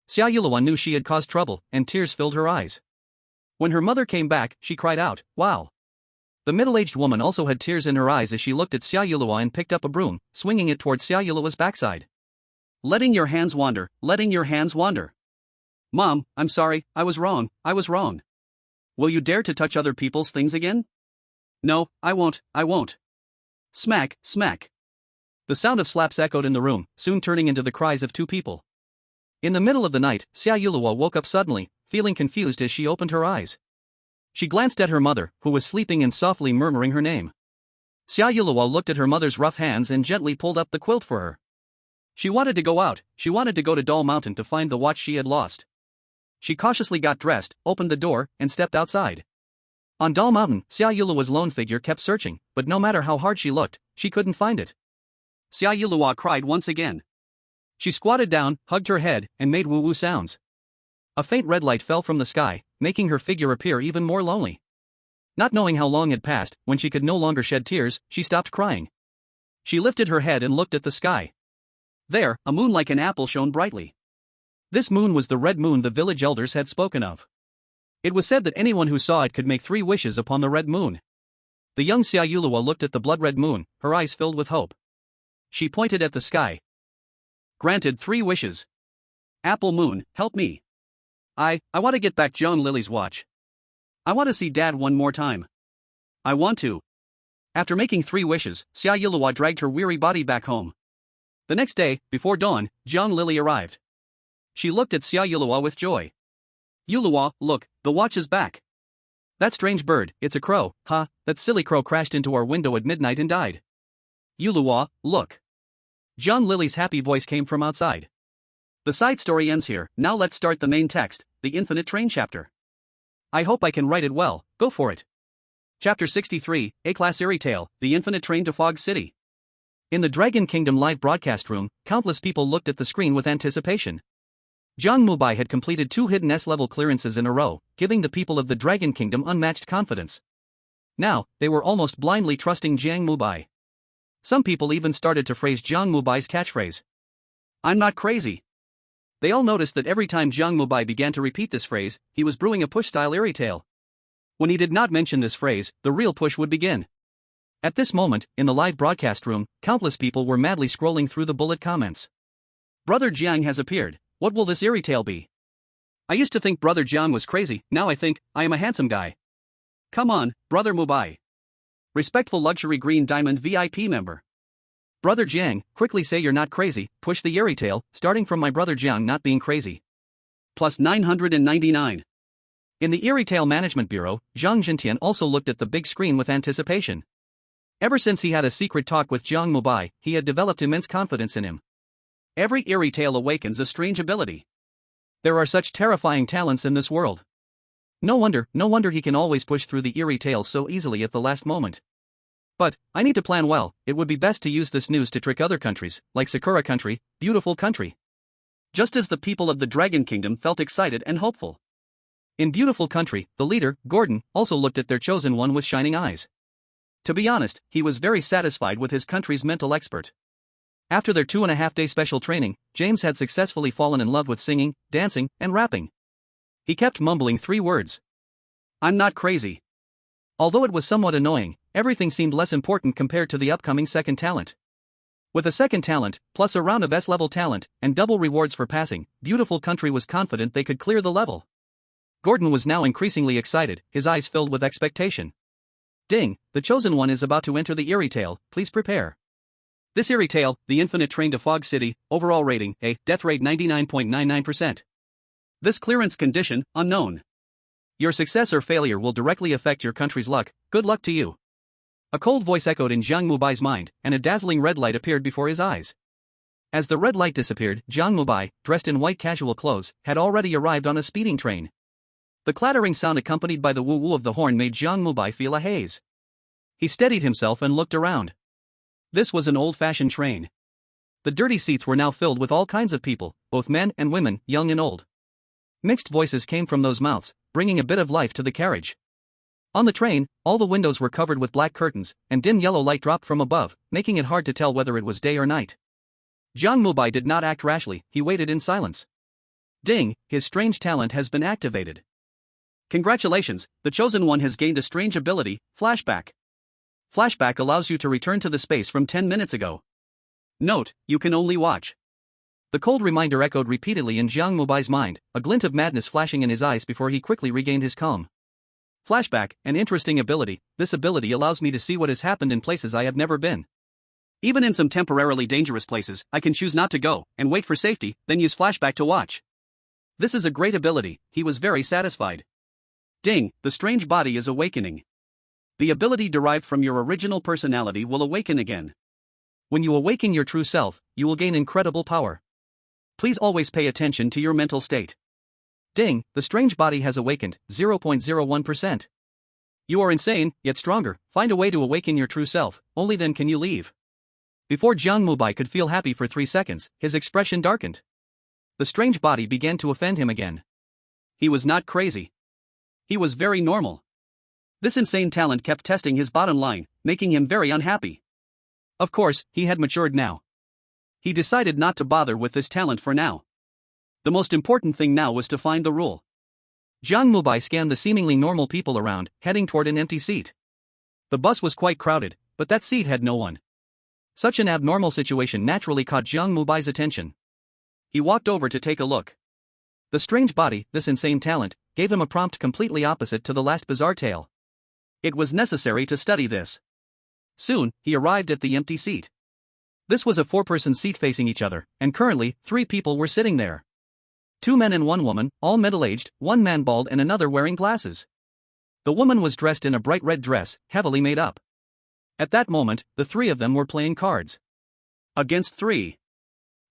Xia Yulua knew she had caused trouble, and tears filled her eyes. When her mother came back, she cried out, wow. The middle-aged woman also had tears in her eyes as she looked at Xia Yulua and picked up a broom, swinging it towards Xia Yulua's backside. Letting your hands wander, letting your hands wander. Mom, I'm sorry, I was wrong. Will you dare to touch other people's things again? No, I won't. Smack, smack. The sound of slaps echoed in the room, soon turning into the cries of two people. In the middle of the night, Xia Yulua woke up suddenly, feeling confused as she opened her eyes. She glanced at her mother, who was sleeping and softly murmuring her name. Xia Yulua looked at her mother's rough hands and gently pulled up the quilt for her. She wanted to go out, she wanted to go to Doll Mountain to find the watch she had lost. She cautiously got dressed, opened the door, and stepped outside. On Doll Mountain, Xia Yulua's lone figure kept searching, but no matter how hard she looked, she couldn't find it. Xia Yulua cried once again. She squatted down, hugged her head, and made woo-woo sounds. A faint red light fell from the sky, making her figure appear even more lonely. Not knowing how long had passed, when she could no longer shed tears, she stopped crying. She lifted her head and looked at the sky. There, a moon like an apple shone brightly. This moon was the red moon the village elders had spoken of. It was said that anyone who saw it could make 3 wishes upon the red moon. The young Xia Yulua looked at the blood-red moon, her eyes filled with hope. She pointed at the sky. Granted 3 wishes. Apple moon, help me. I want to get back Jiang Lily's watch. I want to see Dad one more time. I want to. After making 3 wishes, Xia Yulua dragged her weary body back home. The next day, before dawn, Jiang Lily arrived. She looked at Xia Yulua with joy. Yulua, look, the watch is back. That strange bird, it's a crow, huh? That silly crow crashed into our window at midnight and died. Yulua, look. Jiang Lily's happy voice came from outside. The side story ends here, now let's start the main text, the Infinite Train chapter. I hope I can write it well, go for it. Chapter 63, A-Class Eerie Tale, The Infinite Train to Fog City. In the Dragon Kingdom live broadcast room, countless people looked at the screen with anticipation. Jiang Mubai had completed 2 hidden S-level clearances in a row, giving the people of the Dragon Kingdom unmatched confidence. Now, they were almost blindly trusting Jiang Mubai. Some people even started to phrase Jiang Mubai's catchphrase. "I'm not crazy." They all noticed that every time Jiang Mubai began to repeat this phrase, he was brewing a push-style Eerie tale. When he did not mention this phrase, the real push would begin. At this moment, in the live broadcast room, countless people were madly scrolling through the bullet comments. "Brother Jiang has appeared. What will this Eerie tale be? I used to think Brother Jiang was crazy, now I think I am a handsome guy. Come on, Brother Mubai. Respectful luxury green diamond VIP member. Brother Jiang, quickly say you're not crazy, push the Eerie tale, starting from my Brother Jiang not being crazy. Plus 999. In the Eerie Tale Management Bureau, Zhang Jintian also looked at the big screen with anticipation. Ever since he had a secret talk with Jiang Mubai, he had developed immense confidence in him. Every Eerie tale awakens a strange ability. There are such terrifying talents in this world. No wonder he can always push through the Eerie tales so easily at the last moment. But, I need to plan well. It would be best to use this news to trick other countries, like Sakura country, beautiful country. Just as the people of the Dragon Kingdom felt excited and hopeful. In beautiful country, the leader, Gordon, also looked at their chosen one with shining eyes. To be honest, he was very satisfied with his country's mental expert. After their 2.5-day special training, James had successfully fallen in love with singing, dancing, and rapping. He kept mumbling 3 words. "I'm not crazy." Although it was somewhat annoying, everything seemed less important compared to the upcoming second talent. With a second talent, plus a round of S-level talent, and double rewards for passing, beautiful country was confident they could clear the level. Gordon was now increasingly excited, his eyes filled with expectation. Ding, the chosen one is about to enter the Eerie tale, please prepare. This Eerie tale, the infinite train to Fog City, overall rating, A, death rate 99.99%. This clearance condition, unknown. Your success or failure will directly affect your country's luck, good luck to you. A cold voice echoed in Jiang Mubai's mind, and a dazzling red light appeared before his eyes. As the red light disappeared, Jiang Mubai, dressed in white casual clothes, had already arrived on a speeding train. The clattering sound accompanied by the woo-woo of the horn made Jiang Mubai feel a haze. He steadied himself and looked around. This was an old-fashioned train. The dirty seats were now filled with all kinds of people, both men and women, young and old. Mixed voices came from those mouths, bringing a bit of life to the carriage. On the train, all the windows were covered with black curtains, and dim yellow light dropped from above, making it hard to tell whether it was day or night. Jiang Mubai did not act rashly, he waited in silence. Ding, his strange talent has been activated. Congratulations, the chosen one has gained a strange ability, Flashback. Flashback allows you to return to the space from 10 minutes ago. Note, you can only watch. The cold reminder echoed repeatedly in Jiang Mubai's mind, a glint of madness flashing in his eyes before he quickly regained his calm. Flashback, an interesting ability. This ability allows me to see what has happened in places I have never been. Even in some temporarily dangerous places, I can choose not to go, and wait for safety, then use flashback to watch. This is a great ability, he was very satisfied. Ding, the strange body is awakening. The ability derived from your original personality will awaken again. When you awaken your true self, you will gain incredible power. Please always pay attention to your mental state. Ding, the strange body has awakened, 0.01%. You are insane, yet stronger, find a way to awaken your true self, only then can you leave. Before Jiang Mubai could feel happy for 3 seconds, his expression darkened. The strange body began to offend him again. He was not crazy. He was very normal. This insane talent kept testing his bottom line, making him very unhappy. Of course, he had matured now. He decided not to bother with this talent for now. The most important thing now was to find the rule. Jiang Mubai scanned the seemingly normal people around, heading toward an empty seat. The bus was quite crowded, but that seat had no one. Such an abnormal situation naturally caught Jiang Mubai's attention. He walked over to take a look. The strange body, this insane talent, gave him a prompt completely opposite to the last bizarre tale. It was necessary to study this. Soon, he arrived at the empty seat. This was a 4-person seat facing each other, and currently, 3 people were sitting there. 2 men and 1 woman, all middle-aged, 1 man bald and another wearing glasses. The woman was dressed in a bright red dress, heavily made up. At that moment, the 3 of them were playing cards. Against 3.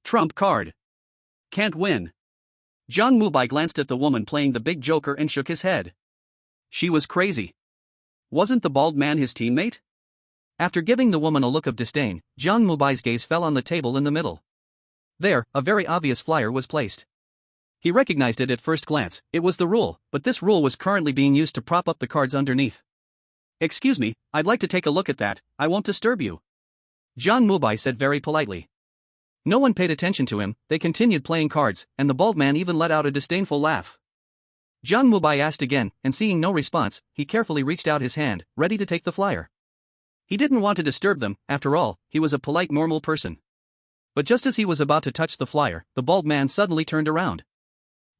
Trump card. Can't win. Jiang Mubai glanced at the woman playing the big joker and shook his head. She was crazy. Wasn't the bald man his teammate? After giving the woman a look of disdain, Jiang Mubai's gaze fell on the table in the middle. There, a very obvious flyer was placed. He recognized it at first glance. It was the rule, but this rule was currently being used to prop up the cards underneath. "Excuse me, I'd like to take a look at that. I won't disturb you," Jiang Mubai said very politely. No one paid attention to him. They continued playing cards, and the bald man even let out a disdainful laugh. Jiang Mubai asked again, and seeing no response, he carefully reached out his hand, ready to take the flyer. He didn't want to disturb them. After all, he was a polite normal person. But just as he was about to touch the flyer, the bald man suddenly turned around.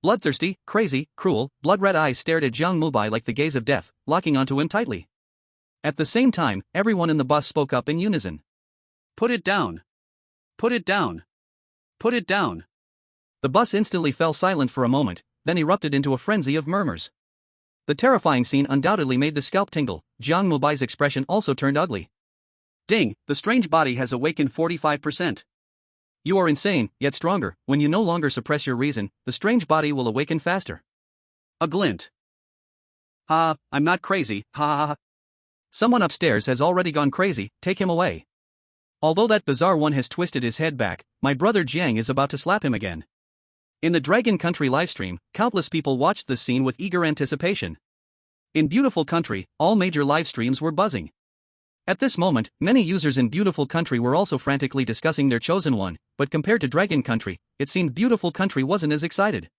Bloodthirsty, crazy, cruel, blood-red eyes stared at Jiang Mubai like the gaze of death, locking onto him tightly. At the same time, everyone in the bus spoke up in unison. "Put it down! Put it down! Put it down!" The bus instantly fell silent for a moment, then erupted into a frenzy of murmurs. The terrifying scene undoubtedly made the scalp tingle. Jiang Mubai's expression also turned ugly. "Ding, the strange body has awakened 45%. You are insane, yet stronger. When you no longer suppress your reason, the strange body will awaken faster." A glint. "Ha, I'm not crazy, ha ha ha. Someone upstairs has already gone crazy, take him away. Although that bizarre one has twisted his head back, my brother Jiang is about to slap him again." In the Dragon Country livestream, countless people watched this scene with eager anticipation. In Beautiful Country, all major livestreams were buzzing. At this moment, many users in Beautiful Country were also frantically discussing their chosen one, but compared to Dragon Country, it seemed Beautiful Country wasn't as excited.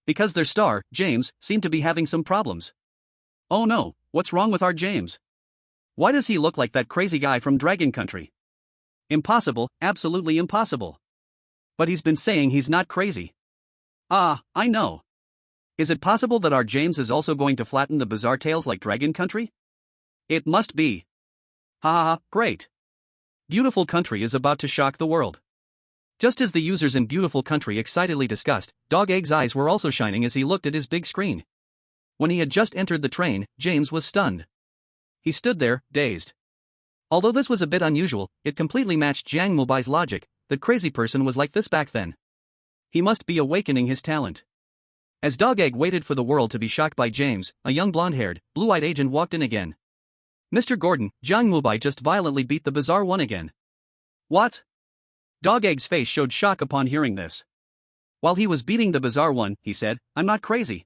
Because their star, James, seemed to be having some problems. "Oh no, what's wrong with our James? Why does he look like that crazy guy from Dragon Country? Impossible, absolutely impossible. But he's been saying he's not crazy. Ah, I know. Is it possible that our James is also going to flatten the bizarre tales like Dragon Country? It must be. Ha ha ha, great. Beautiful Country is about to shock the world." Just as the users in Beautiful Country excitedly discussed, Dog Egg's eyes were also shining as he looked at his big screen. When he had just entered the train, James was stunned. He stood there, dazed. Although this was a bit unusual, it completely matched Jiang Mubai's logic. That crazy person was like this back then. He must be awakening his talent. As Dog Egg waited for the world to be shocked by James, a young blonde-haired, blue-eyed agent walked in again. "Mr. Gordon, Jiang Mubai just violently beat the bizarre one again." "What?" Dog Egg's face showed shock upon hearing this. "While he was beating the bizarre one," he said, "I'm not crazy.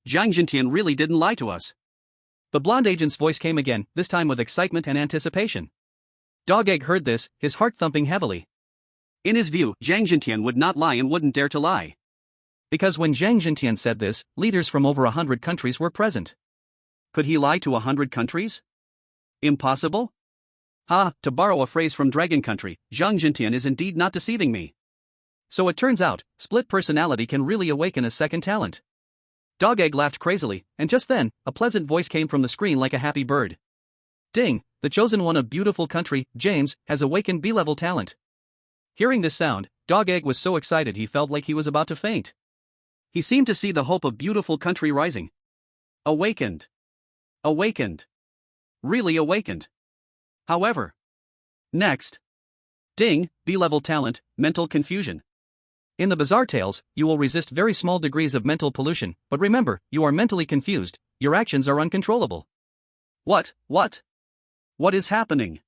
Jiang Jintian really didn't lie to us." The blonde agent's voice came again, this time with excitement and anticipation. Dog Egg heard this, his heart thumping heavily. In his view, Jiang Jintian would not lie and wouldn't dare to lie. Because when Jiang Jintian said this, leaders from over 100 countries were present. Could he lie to 100 countries? Impossible? Ha, to borrow a phrase from Dragon Country, Jiang Jintian is indeed not deceiving me. So it turns out, split personality can really awaken a second talent. Dog Egg laughed crazily, and just then, a pleasant voice came from the screen like a happy bird. "Ding, the chosen one of Beautiful Country, James, has awakened B-level talent." Hearing this sound, Dog Egg was so excited he felt like he was about to faint. He seemed to see the hope of Beautiful Country rising. Awakened. Awakened. Really awakened. However. Next. Ding, B-level talent, mental confusion. In the bizarre tales, you will resist very small degrees of mental pollution, but remember, you are mentally confused, your actions are uncontrollable. What? What is happening?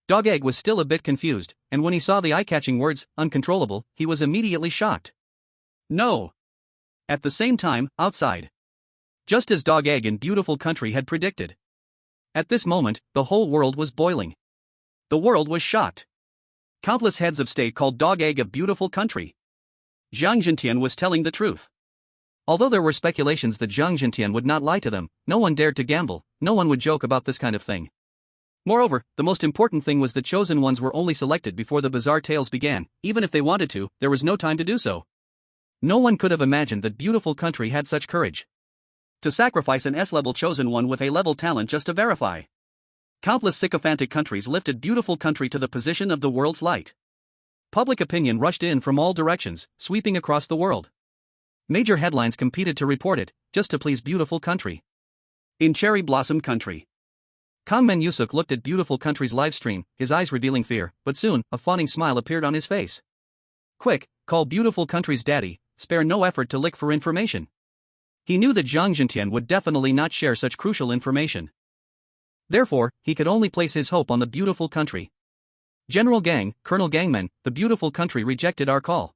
Dog Egg was still a bit confused, and when he saw the eye-catching words, uncontrollable, he was immediately shocked. No. At the same time, outside. Just as Dog Egg in Beautiful Country had predicted. At this moment, the whole world was boiling. The world was shocked. Countless heads of state called Dog Egg a Beautiful Country. Jiang Jintian was telling the truth. Although there were speculations that Jiang Jintian would not lie to them, no one dared to gamble, no one would joke about this kind of thing. Moreover, the most important thing was the chosen ones were only selected before the bizarre tales began. Even if they wanted to, there was no time to do so. No one could have imagined that Beautiful Country had such courage. To sacrifice an S-level chosen one with A-level talent just to verify. Countless sycophantic countries lifted Beautiful Country to the position of the world's light. Public opinion rushed in from all directions, sweeping across the world. Major headlines competed to report it, just to please Beautiful Country. In Cherry Blossom Country. Kangmen Yusuk looked at Beautiful Country's livestream, his eyes revealing fear, but soon, a fawning smile appeared on his face. Quick, call Beautiful Country's daddy, spare no effort to lick for information. He knew that Jiang Jintian would definitely not share such crucial information. Therefore, he could only place his hope on the beautiful country. General Gang, Colonel Gangman, the beautiful country rejected our call.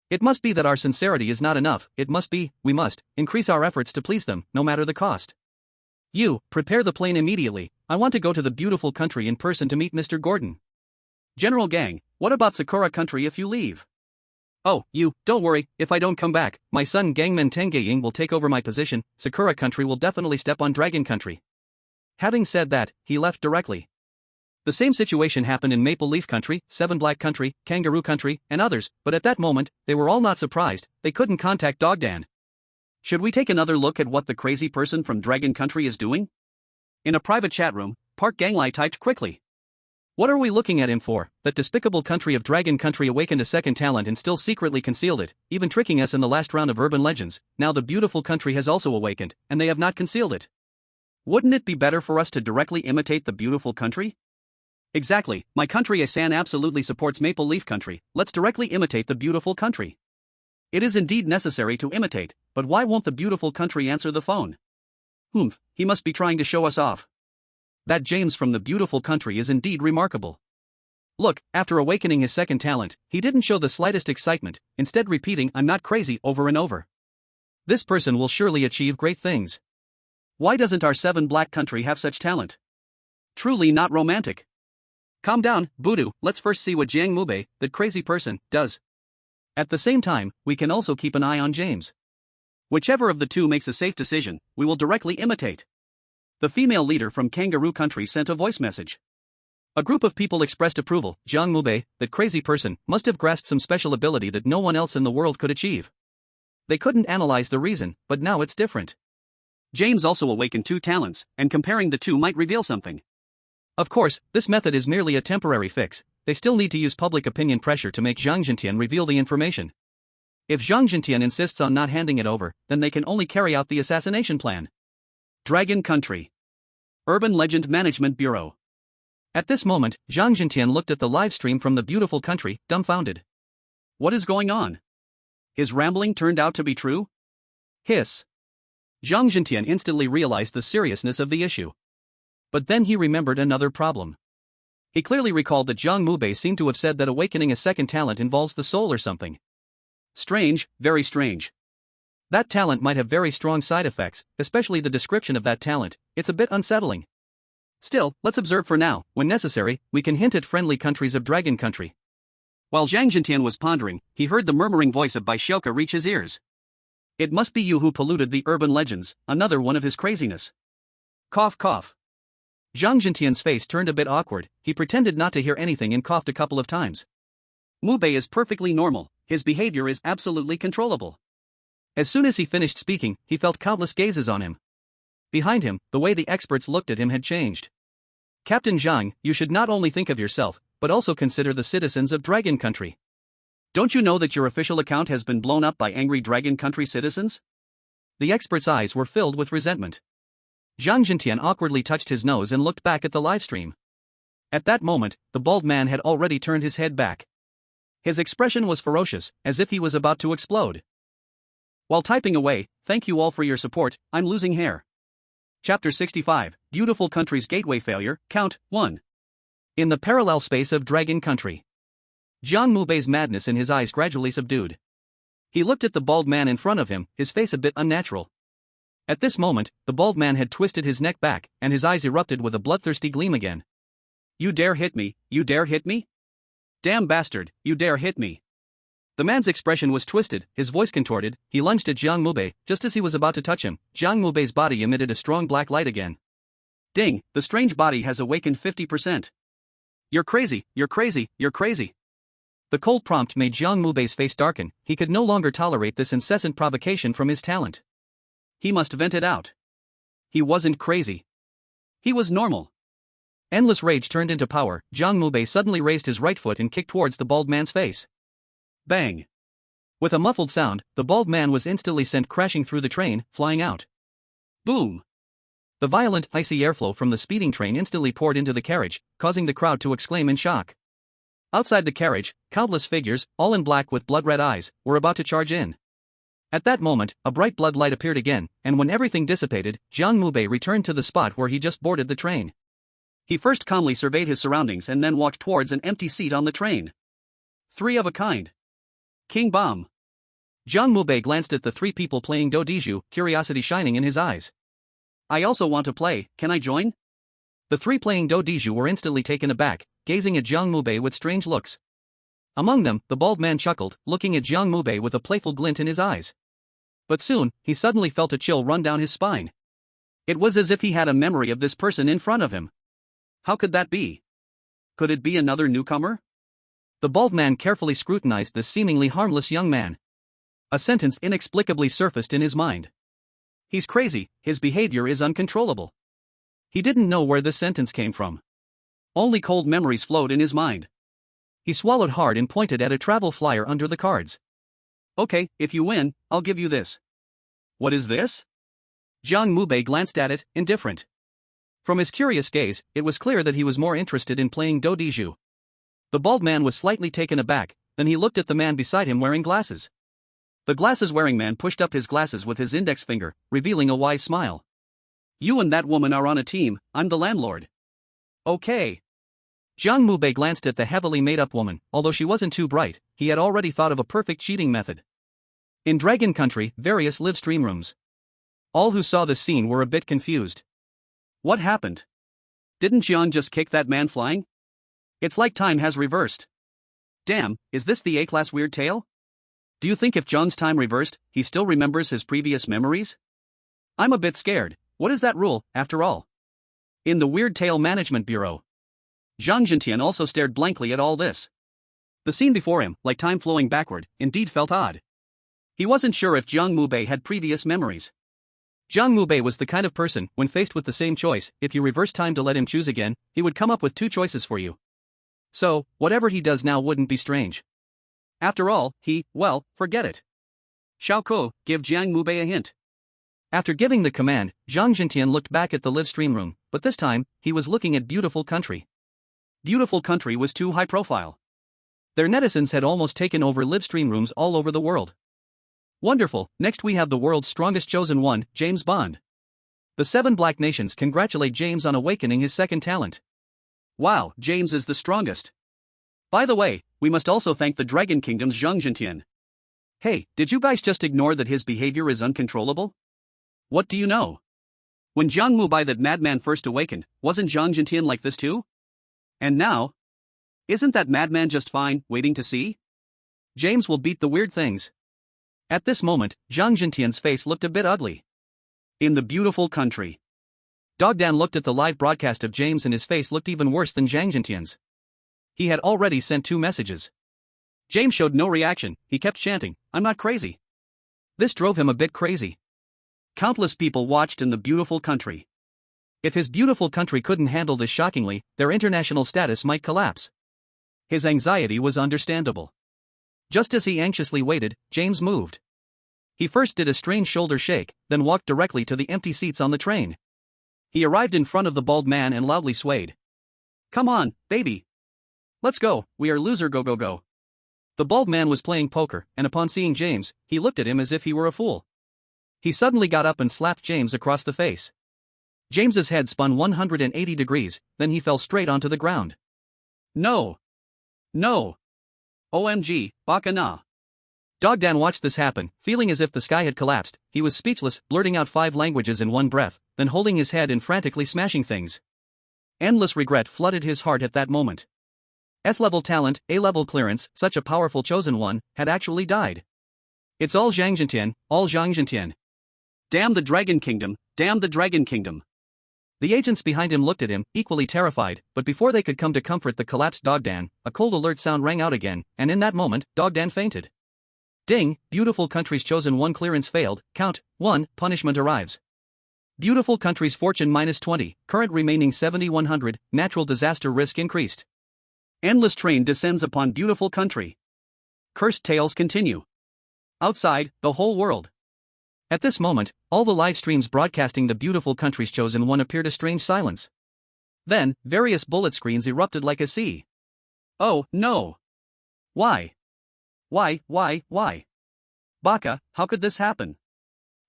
It must be that our sincerity is not enough, we must increase our efforts to please them, no matter the cost. You, prepare the plane immediately, I want to go to the beautiful country in person to meet Mr. Gordon. General Gang, what about Sakura country if you leave? Oh, don't worry, if I don't come back, my son Gangman Tengeying will take over my position, Sakura country will definitely step on Dragon country. Having said that, he left directly. The same situation happened in Maple Leaf country, Seven Black country, Kangaroo country, and others, but at that moment, they were all not surprised, they couldn't contact Dogdan. Should we take another look at what the crazy person from Dragon country is doing? In a private chat room, Park Ganglai typed quickly. What are we looking at him for? That despicable country of Dragon country awakened a second talent and still secretly concealed it, even tricking us in the last round of Urban Legends. Now the beautiful country has also awakened, and they have not concealed it. Wouldn't it be better for us to directly imitate the beautiful country? Exactly, my country Asan absolutely supports Maple Leaf country, let's directly imitate the beautiful country. It is indeed necessary to imitate, but why won't the beautiful country answer the phone? He must be trying to show us off. That James from the beautiful country is indeed remarkable. Look, after awakening his second talent, he didn't show the slightest excitement, instead repeating "I'm not crazy" over and over. This person will surely achieve great things. Why doesn't our Seven Black country have such talent? Truly not romantic. Calm down, Voodoo, let's first see what Jiang Mubai, that crazy person, does. At the same time, we can also keep an eye on James. Whichever of the two makes a safe decision, we will directly imitate. The female leader from Kangaroo country sent a voice message. A group of people expressed approval. Jiang Mubai, that crazy person, must have grasped some special ability that no one else in the world could achieve. They couldn't analyze the reason, but now it's different. James also awakened 2 talents, and comparing the two might reveal something. Of course, this method is merely a temporary fix, they still need to use public opinion pressure to make Zhang Jintian reveal the information. If Zhang Jintian insists on not handing it over, then they can only carry out the assassination plan. Dragon Country. Urban Legend Management Bureau. At this moment, Zhang Jintian looked at the live stream from the beautiful country, dumbfounded. What is going on? His rambling turned out to be true? Hiss. Zhang Jintian instantly realized the seriousness of the issue. But then he remembered another problem. He clearly recalled that Jiang Mubai seemed to have said that awakening a second talent involves the soul or something. Strange, very strange. That talent might have very strong side effects, especially the description of that talent, it's a bit unsettling. Still, let's observe for now, when necessary, we can hint at friendly countries of Dragon country. While Zhang Jintian was pondering, he heard the murmuring voice of Bai Xiaoka reach his ears. It must be you who polluted the urban legends, another one of his craziness. Cough cough. Zhang Jintian's face turned a bit awkward, he pretended not to hear anything and coughed a couple of times. Mubai is perfectly normal, his behavior is absolutely controllable. As soon as he finished speaking, he felt countless gazes on him. Behind him, the way the experts looked at him had changed. Captain Zhang, you should not only think of yourself, but also consider the citizens of Dragon Country. Don't you know that your official account has been blown up by angry Dragon Country citizens? The expert's eyes were filled with resentment. Zhang Jintian awkwardly touched his nose and looked back at the livestream. At that moment, the bald man had already turned his head back. His expression was ferocious, as if he was about to explode. While typing away, thank you all for your support, I'm losing hair. Chapter 65, Beautiful Country's Gateway Failure, Count 1. In the parallel space of Dragon Country. Jiang Mubei's madness in his eyes gradually subdued. He looked at the bald man in front of him, his face a bit unnatural. At this moment, the bald man had twisted his neck back, and his eyes erupted with a bloodthirsty gleam again. You dare hit me, you dare hit me? Damn bastard, you dare hit me. The man's expression was twisted, his voice contorted, he lunged at Jiang Mubai, just as he was about to touch him, Jiang Mubei's body emitted a strong black light again. Ding, the strange body has awakened 50%. You're crazy, you're crazy, you're crazy. The cold prompt made Jiang Mubei's face darken, he could no longer tolerate this incessant provocation from his talent. He must vent it out. He wasn't crazy. He was normal. Endless rage turned into power, Jiang Mubai suddenly raised his right foot and kicked towards the bald man's face. Bang! With a muffled sound, the bald man was instantly sent crashing through the train, flying out. Boom! The violent, icy airflow from the speeding train instantly poured into the carriage, causing the crowd to exclaim in shock. Outside the carriage, countless figures, all in black with blood-red eyes, were about to charge in. At that moment, a bright blood light appeared again, and when everything dissipated, Jiang Mubai returned to the spot where he just boarded the train. He first calmly surveyed his surroundings and then walked towards an empty seat on the train. Three of a kind. King Bomb. Jiang Mubai glanced at the three people playing Dodiju, curiosity shining in his eyes. I also want to play, can I join? The three playing Dodiju were instantly taken aback, gazing at Jiang Mubai with strange looks. Among them, the bald man chuckled, looking at Jiang Mubai with a playful glint in his eyes. But soon, he suddenly felt a chill run down his spine. It was as if he had a memory of this person in front of him. How could that be? Could it be another newcomer? The bald man carefully scrutinized this seemingly harmless young man. A sentence inexplicably surfaced in his mind. He's crazy, his behavior is uncontrollable. He didn't know where this sentence came from. Only cold memories flowed in his mind. He swallowed hard and pointed at a travel flyer under the cards. Okay, if you win, I'll give you this. What is this? Jiang Mubai glanced at it, indifferent. From his curious gaze, it was clear that he was more interested in playing Dodiju. The bald man was slightly taken aback, then he looked at the man beside him wearing glasses. The glasses-wearing man pushed up his glasses with his index finger, revealing a wise smile. You and that woman are on a team, I'm the landlord. Okay. Jiang Mubai glanced at the heavily made-up woman. Although she wasn't too bright, he had already thought of a perfect cheating method. In Dragon Country, various live stream rooms. All who saw this scene were a bit confused. What happened? Didn't Jiang just kick that man flying? It's like time has reversed. Damn, is this the A-class weird tale? Do you think if Jiang's time reversed, he still remembers his previous memories? I'm a bit scared. What is that rule, after all? In the Weird Tale Management Bureau. Zhang Jintian also stared blankly at all this. The scene before him, like time flowing backward, indeed felt odd. He wasn't sure if Jiang Mubai had previous memories. Jiang Mubai was the kind of person, when faced with the same choice, if you reverse time to let him choose again, he would come up with two choices for you. So, whatever he does now wouldn't be strange. After all, well, forget it. Xiao Ko, give Jiang Mubai a hint. After giving the command, Zhang Jintian looked back at the live stream room, but this time, he was looking at Beautiful Country. Beautiful Country was too high profile. Their netizens had almost taken over live stream rooms all over the world. Wonderful, next we have the world's strongest chosen one, James Bond. The 7 black nations congratulate James on awakening his second talent. Wow, James is the strongest. By the way, we must also thank the Dragon Kingdom's Zhang Jintian. Hey, did you guys just ignore that his behavior is uncontrollable? What do you know? When Jiang Mubai that madman first awakened, wasn't Zhang Jintian like this too? And now? Isn't that madman just fine, waiting to see? James will beat the weird things. At this moment, Zhang Jintian's face looked a bit ugly. In the Beautiful Country. Dogdan looked at the live broadcast of James and his face looked even worse than Zhang Jintian's. He had already sent 2 messages. James showed no reaction, he kept chanting, I'm not crazy. This drove him a bit crazy. Countless people watched in the Beautiful Country. If his Beautiful Country couldn't handle this shockingly, their international status might collapse. His anxiety was understandable. Just as he anxiously waited, James moved. He first did a strange shoulder shake, then walked directly to the empty seats on the train. He arrived in front of the bald man and loudly swayed. Come on, baby. Let's go, we are loser go go go. The bald man was playing poker, and upon seeing James, he looked at him as if he were a fool. He suddenly got up and slapped James across the face. James's head spun 180 degrees, then he fell straight onto the ground. No. No. OMG, baka na. Dogdan watched this happen, feeling as if the sky had collapsed. He was speechless, blurting out 5 languages in one breath, then holding his head and frantically smashing things. Endless regret flooded his heart at that moment. S-level talent, A-level clearance, such a powerful chosen one, had actually died. It's all Zhang Jintian, all Zhang Jintian. Damn the Dragon Kingdom, damn the Dragon Kingdom. The agents behind him looked at him, equally terrified, but before they could come to comfort the collapsed Dogdan, a cold alert sound rang out again, and in that moment, Dogdan fainted. Ding, Beautiful Country's chosen one clearance failed, count, 1, punishment arrives. Beautiful Country's fortune -20, current remaining 7100, natural disaster risk increased. Endless train descends upon Beautiful Country. Cursed tales continue. Outside, the whole world. At this moment, all the live streams broadcasting the Beautiful Country's chosen one appeared a strange silence. Then, various bullet screens erupted like a sea. Oh, no! Why? Why? Baka, how could this happen?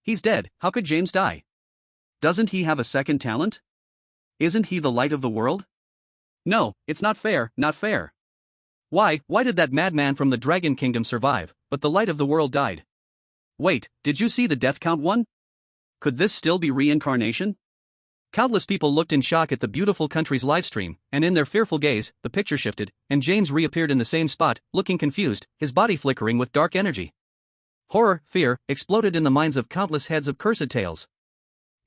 He's dead, how could James die? Doesn't he have a second talent? Isn't he the light of the world? No, it's not fair, not fair. Why did that madman from the Dragon Kingdom survive, but the light of the world died? Wait, did you see the death count one? Could this still be reincarnation? Countless people looked in shock at the beautiful country's livestream, and in their fearful gaze, the picture shifted, and James reappeared in the same spot, looking confused, his body flickering with dark energy. Horror, fear, exploded in the minds of countless heads of cursed tales.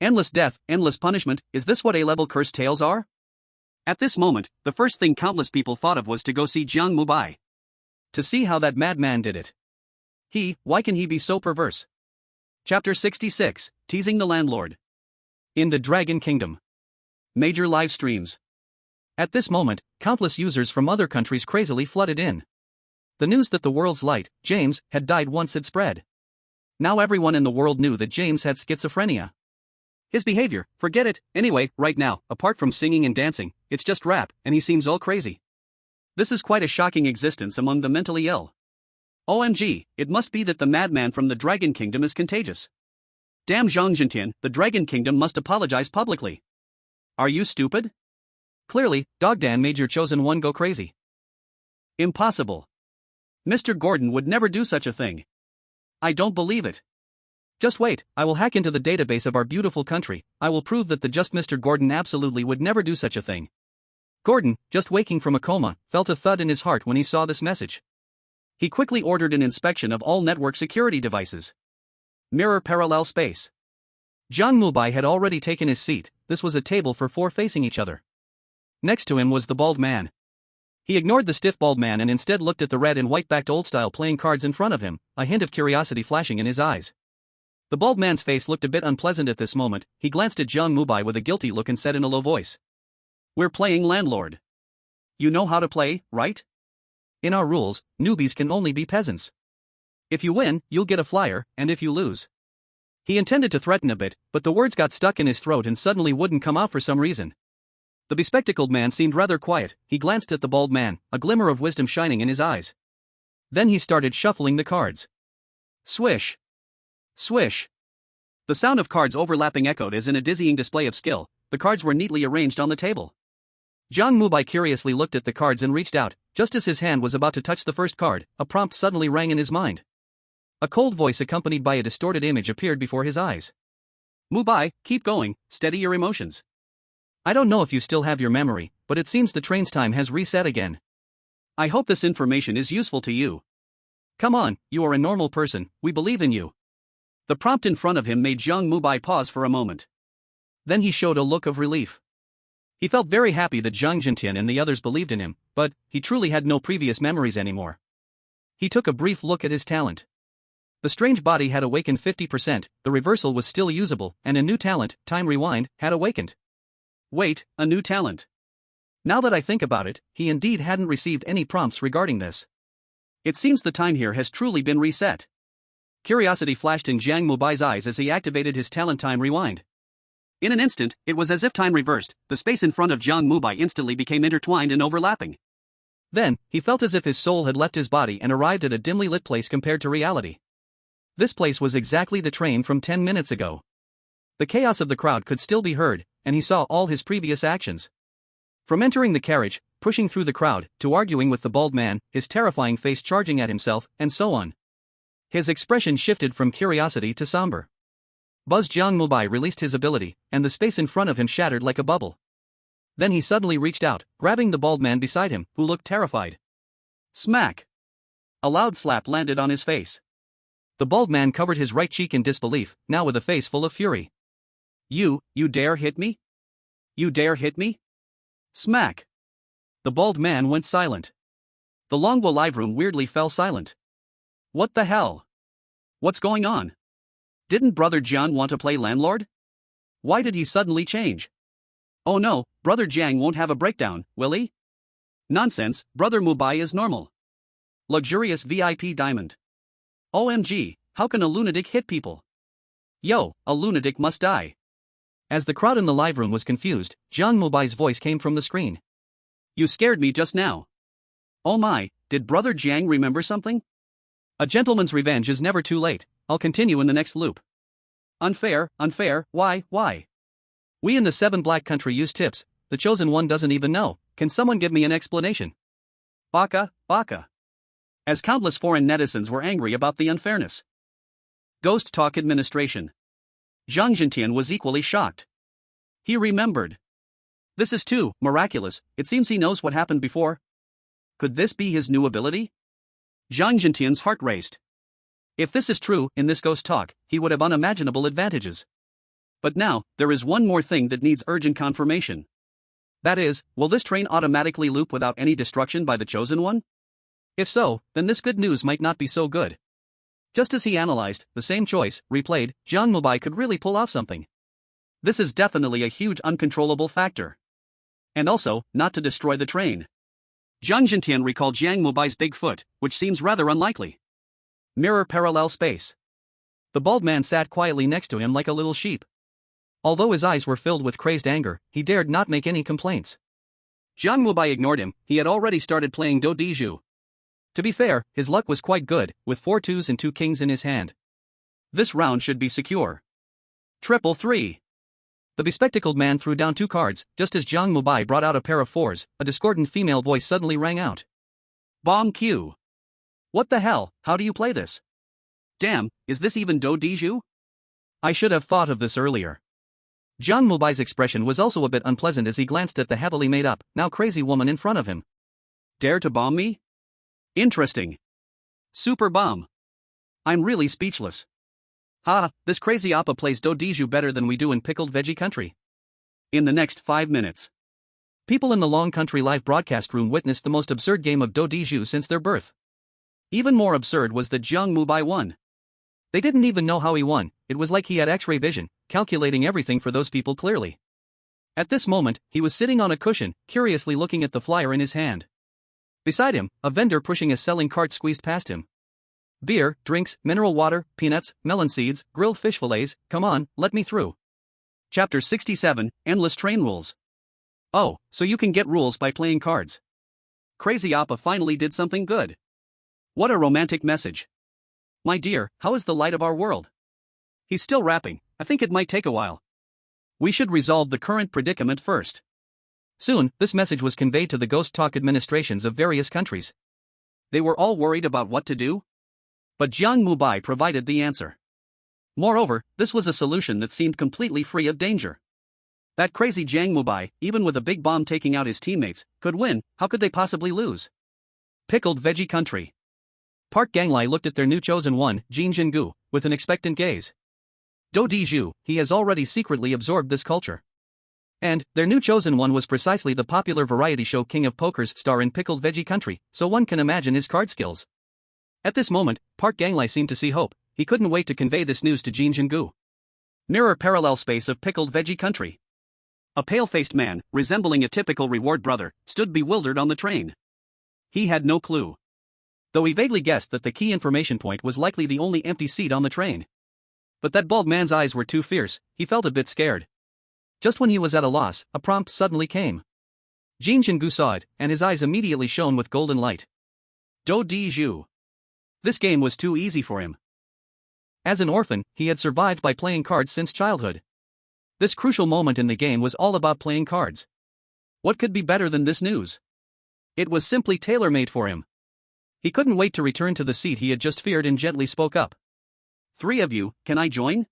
Endless death, endless punishment, is this what A-level cursed tales are? At this moment, the first thing countless people thought of was to go see Jiang Mubai. To see how that madman did it. Why can he be so perverse? Chapter 66, Teasing the Landlord. In the Dragon Kingdom. Major live streams. At this moment, countless users from other countries crazily flooded in. The news that the world's light, James, had died once had spread. Now everyone in the world knew that James had schizophrenia. His behavior, forget it, anyway, right now, apart from singing and dancing, it's just rap, and he seems all crazy. This is quite a shocking existence among the mentally ill. OMG, it must be that the madman from the Dragon Kingdom is contagious. Damn Qingshan, the Dragon Kingdom must apologize publicly. Are you stupid? Clearly, Dogdan made your chosen one go crazy. Impossible. Mr. Gordon would never do such a thing. I don't believe it. Just wait, I will hack into the database of our beautiful country, I will prove that the just Mr. Gordon absolutely would never do such a thing. Gordon, just waking from a coma, felt a thud in his heart when he saw this message. He quickly ordered an inspection of all network security devices. Mirror parallel space. Jiang Mubai had already taken his seat, this was a table for four facing each other. Next to him was the bald man. He ignored the stiff bald man and instead looked at the red and white-backed old-style playing cards in front of him, a hint of curiosity flashing in his eyes. The bald man's face looked a bit unpleasant at this moment, he glanced at Jiang Mubai with a guilty look and said in a low voice. We're playing landlord. You know how to play, right? In our rules, newbies can only be peasants. If you win, you'll get a flyer, and if you lose. He intended to threaten a bit, but the words got stuck in his throat and suddenly wouldn't come out for some reason. The bespectacled man seemed rather quiet, he glanced at the bald man, a glimmer of wisdom shining in his eyes. Then he started shuffling the cards. Swish. Swish. The sound of cards overlapping echoed as in a dizzying display of skill, the cards were neatly arranged on the table. Jiang Mubai curiously looked at the cards and reached out, just as his hand was about to touch the first card, a prompt suddenly rang in his mind. A cold voice accompanied by a distorted image appeared before his eyes. Mubai, keep going, steady your emotions. I don't know if you still have your memory, but it seems the train's time has reset again. I hope this information is useful to you. Come on, you are a normal person, we believe in you. The prompt in front of him made Jiang Mubai pause for a moment. Then he showed a look of relief. He felt very happy that Zhang Jintian and the others believed in him, but he truly had no previous memories anymore. He took a brief look at his talent. The strange body had awakened 50%, the reversal was still usable, and a new talent, Time Rewind, had awakened. Wait, a new talent. Now that I think about it, he indeed hadn't received any prompts regarding this. It seems the time here has truly been reset. Curiosity flashed in Jiang Mubai's eyes as he activated his talent Time Rewind. In an instant, it was as if time reversed, the space in front of Jiang Mubai instantly became intertwined and overlapping. Then, he felt as if his soul had left his body and arrived at a dimly lit place compared to reality. This place was exactly the train from 10 minutes ago. The chaos of the crowd could still be heard, and he saw all his previous actions. From entering the carriage, pushing through the crowd, to arguing with the bald man, his terrifying face charging at himself, and so on. His expression shifted from curiosity to somber. Buzz Jiang Mubai released his ability, and the space in front of him shattered like a bubble. Then he suddenly reached out, grabbing the bald man beside him, who looked terrified. Smack! A loud slap landed on his face. The bald man covered his right cheek in disbelief, now with a face full of fury. You dare hit me? You dare hit me? Smack! The bald man went silent. The Longbo live room weirdly fell silent. What the hell? What's going on? Didn't Brother Jiang want to play landlord? Why did he suddenly change? Oh no, Brother Jiang won't have a breakdown, will he? Nonsense, Brother Mubai is normal. Luxurious VIP diamond. OMG, how can a lunatic hit people? Yo, a lunatic must die. As the crowd in the live room was confused, Jiang Mubai's voice came from the screen. You scared me just now. Oh my, did Brother Jiang remember something? A gentleman's revenge is never too late. I'll continue in the next loop. Unfair, unfair, why? We in the 7 Black country use tips, the chosen one doesn't even know, can someone give me an explanation? Baka. As countless foreign netizens were angry about the unfairness. Ghost Talk Administration. Zhang Jintian was equally shocked. He remembered. This is too miraculous, it seems he knows what happened before. Could this be his new ability? Zhang Jintian's heart raced. If this is true, in this ghost talk, he would have unimaginable advantages. But now, there is one more thing that needs urgent confirmation. That is, will this train automatically loop without any destruction by the chosen one? If so, then this good news might not be so good. Just as he analyzed, the same choice, replayed, Jiang Mubai could really pull off something. This is definitely a huge uncontrollable factor. And also, not to destroy the train. Zhang Jintian recalled Jiang Mubai's big foot, which seems rather unlikely. Mirror parallel space. The bald man sat quietly next to him like a little sheep. Although his eyes were filled with crazed anger, he dared not make any complaints. Jiang Mubai ignored him, he had already started playing Do Di Zhu. To be fair, his luck was quite good, with 4 2s and 2 kings in his hand. This round should be secure. 333. The bespectacled man threw down 2 cards, just as Jiang Mubai brought out a pair of 4s, a discordant female voice suddenly rang out. Bomb Q. What the hell, how do you play this? Damn, is this even Do Di Zhu? I should have thought of this earlier. Jiang Mubai's expression was also a bit unpleasant as he glanced at the heavily made up, now crazy woman in front of him. Dare to bomb me? Interesting. Super bomb. I'm really speechless. This crazy oppa plays Do Di Zhu better than we do in Pickled Veggie Country. In the next 5 minutes. People in the Long Country live broadcast room witnessed the most absurd game of Do Di Zhu since their birth. Even more absurd was that Jiang Mubai won. They didn't even know how he won, it was like he had X-ray vision, calculating everything for those people clearly. At this moment, he was sitting on a cushion, curiously looking at the flyer in his hand. Beside him, a vendor pushing a selling cart squeezed past him. Beer, drinks, mineral water, peanuts, melon seeds, grilled fish fillets, come on, let me through. Chapter 67, Endless Train Rules. Oh, so you can get rules by playing cards. Crazy Appa finally did something good. What a romantic message. My dear, how is the light of our world? He's still rapping, I think it might take a while. We should resolve the current predicament first. Soon, this message was conveyed to the ghost talk administrations of various countries. They were all worried about what to do. But Jiang Mubai provided the answer. Moreover, this was a solution that seemed completely free of danger. That crazy Jiang Mubai, even with a big bomb taking out his teammates, could win, how could they possibly lose? Pickled Veggie Country. Park Ganglai looked at their new chosen one, Jin Jingu, with an expectant gaze. Do Di Zhu, he has already secretly absorbed this culture. And, their new chosen one was precisely the popular variety show King of Poker's star in Pickled Veggie Country, so one can imagine his card skills. At this moment, Park Ganglai seemed to see hope, he couldn't wait to convey this news to Jin Jingu. Mirror parallel space of Pickled Veggie Country. A pale-faced man, resembling a typical reward brother, stood bewildered on the train. He had no clue. Though he vaguely guessed that the key information point was likely the only empty seat on the train. But that bald man's eyes were too fierce, he felt a bit scared. Just when he was at a loss, a prompt suddenly came. Jin Jingu saw it, and his eyes immediately shone with golden light. Do Di Zhu. This game was too easy for him. As an orphan, he had survived by playing cards since childhood. This crucial moment in the game was all about playing cards. What could be better than this news? It was simply tailor-made for him. He couldn't wait to return to the seat he had just feared and gently spoke up. 3 of you, can I join?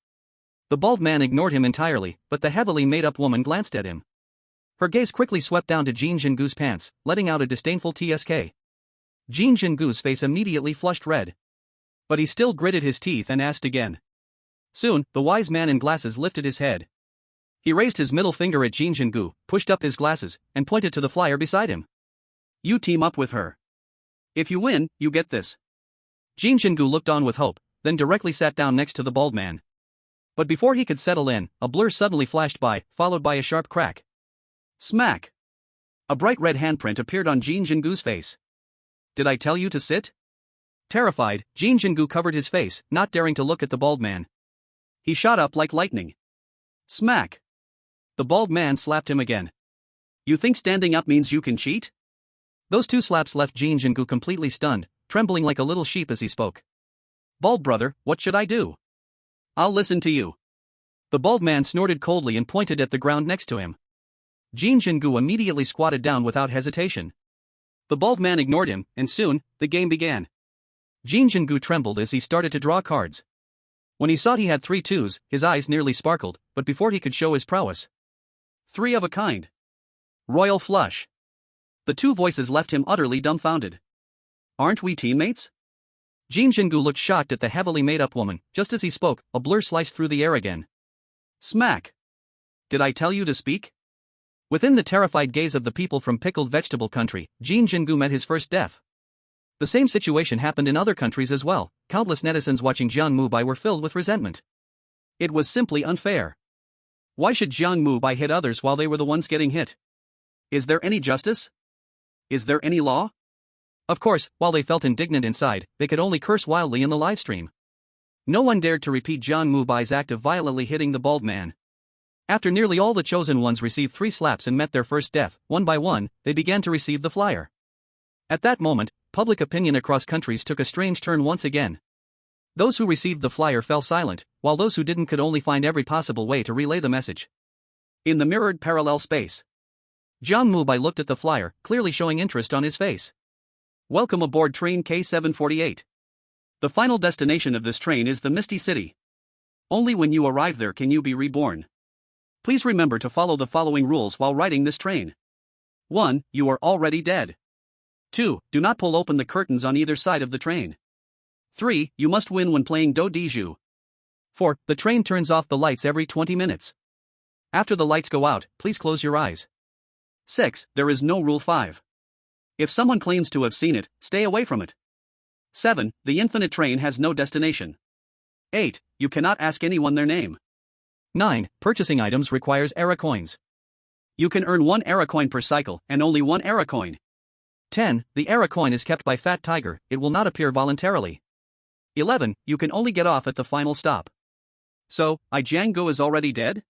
The bald man ignored him entirely, but the heavily made-up woman glanced at him. Her gaze quickly swept down to Jin Jingu's pants, letting out a disdainful TSK. Jin Jingu's face immediately flushed red. But he still gritted his teeth and asked again. Soon, the wise man in glasses lifted his head. He raised his middle finger at Jin Jingu, pushed up his glasses, and pointed to the flyer beside him. You team up with her. If you win, you get this. Jin Jingu looked on with hope, then directly sat down next to the bald man. But before he could settle in, a blur suddenly flashed by, followed by a sharp crack. Smack! A bright red handprint appeared on Jin Jingu's face. Did I tell you to sit? Terrified, Jin Jingu covered his face, not daring to look at the bald man. He shot up like lightning. Smack! The bald man slapped him again. You think standing up means you can cheat? Those 2 slaps left Jin Jingu completely stunned, trembling like a little sheep as he spoke. Bald brother, what should I do? I'll listen to you. The bald man snorted coldly and pointed at the ground next to him. Qingshan immediately squatted down without hesitation. The bald man ignored him, and soon, the game began. Qingshan trembled as he started to draw cards. When he saw he had 3 twos, his eyes nearly sparkled, but before he could show his prowess. 3 of a kind. Royal flush. The 2 voices left him utterly dumbfounded. Aren't we teammates? Qingshan looked shocked at the heavily made-up woman. Just as he spoke, a blur sliced through the air again. Smack! Did I tell you to speak? Within the terrified gaze of the people from pickled vegetable country, Qingshan met his first death. The same situation happened in other countries as well. Countless netizens watching Jiang Mubai were filled with resentment. It was simply unfair. Why should Jiang Mubai hit others while they were the ones getting hit? Is there any justice? Is there any law? Of course, while they felt indignant inside, they could only curse wildly in the livestream. No one dared to repeat Jiang Mubai's act of violently hitting the bald man. After nearly all the chosen ones received 3 slaps and met their first death, one by one, they began to receive the flyer. At that moment, public opinion across countries took a strange turn once again. Those who received the flyer fell silent, while those who didn't could only find every possible way to relay the message. In the mirrored parallel space, Jiang Mubai looked at the flyer, clearly showing interest on his face. Welcome aboard train K748. The final destination of this train is the Misty City. Only when you arrive there can you be reborn. Please remember to follow the following rules while riding this train. 1. You are already dead. 2. Do not pull open the curtains on either side of the train. 3. You must win when playing Do Di Ju. 4. The train turns off the lights every 20 minutes. After the lights go out, please close your eyes. 6. There is no Rule 5. If someone claims to have seen it, stay away from it. 7. The infinite train has no destination. 8. You cannot ask anyone their name. 9. Purchasing items requires era coins. You can earn 1 era coin per cycle and only 1 era coin. 10. The era coin is kept by Fat Tiger, it will not appear voluntarily. 11. You can only get off at the final stop. So, Jiang is already dead?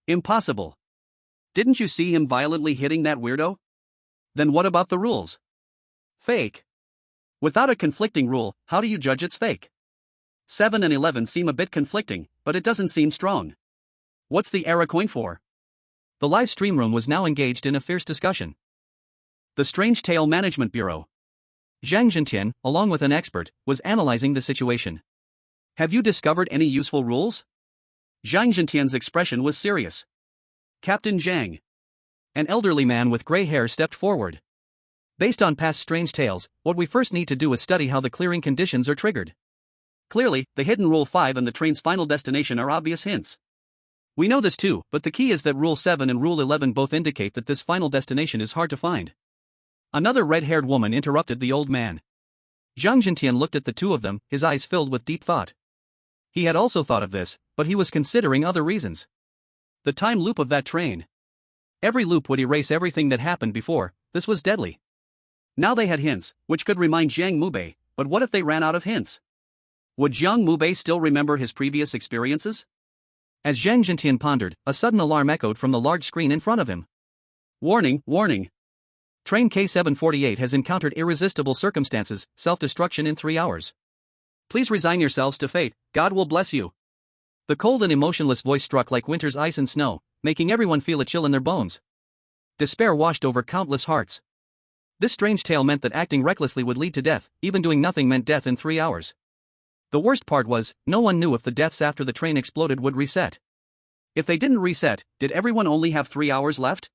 Impossible. Didn't you see him violently hitting that weirdo? Then what about the rules? Fake. Without a conflicting rule, how do you judge it's fake? 7 and 11 seem a bit conflicting, but it doesn't seem strong. What's the era coin for? The live stream room was now engaged in a fierce discussion. The Strange Tale Management Bureau. Zhang Zhentian, along with an expert, was analyzing the situation. Have you discovered any useful rules? Zhang Zhentian's expression was serious. Captain Zhang. An elderly man with gray hair stepped forward. Based on past strange tales, what we first need to do is study how the clearing conditions are triggered. Clearly, the hidden Rule 5 and the train's final destination are obvious hints. We know this too, but the key is that Rule 7 and Rule 11 both indicate that this final destination is hard to find. Another red-haired woman interrupted the old man. Zhang Zhentian looked at the two of them, his eyes filled with deep thought. He had also thought of this, but he was considering other reasons. The time loop of that train. Every loop would erase everything that happened before. This was deadly. Now they had hints, which could remind Jiang Mubai, but what if they ran out of hints? Would Jiang Mubai still remember his previous experiences? As Zhang Zhentian pondered, a sudden alarm echoed from the large screen in front of him. Warning, warning. Train K748 has encountered irresistible circumstances, self-destruction in 3 hours. Please resign yourselves to fate, God will bless you. The cold and emotionless voice struck like winter's ice and snow, making everyone feel a chill in their bones. Despair washed over countless hearts. This strange tale meant that acting recklessly would lead to death, even doing nothing meant death in 3 hours. The worst part was, no one knew if the deaths after the train exploded would reset. If they didn't reset, did everyone only have 3 hours left?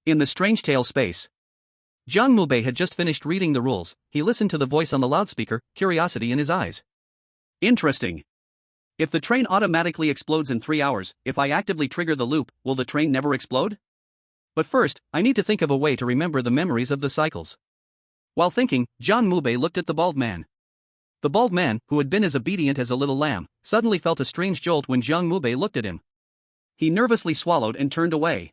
In the strange tale space. Jiang Mubai had just finished reading the rules. He listened to the voice on the loudspeaker, curiosity in his eyes. Interesting. If the train automatically explodes in 3 hours, if I actively trigger the loop, will the train never explode? But first, I need to think of a way to remember the memories of the cycles. While thinking, Jiang Mubai looked at the bald man. The bald man, who had been as obedient as a little lamb, suddenly felt a strange jolt when Jiang Mubai looked at him. He nervously swallowed and turned away.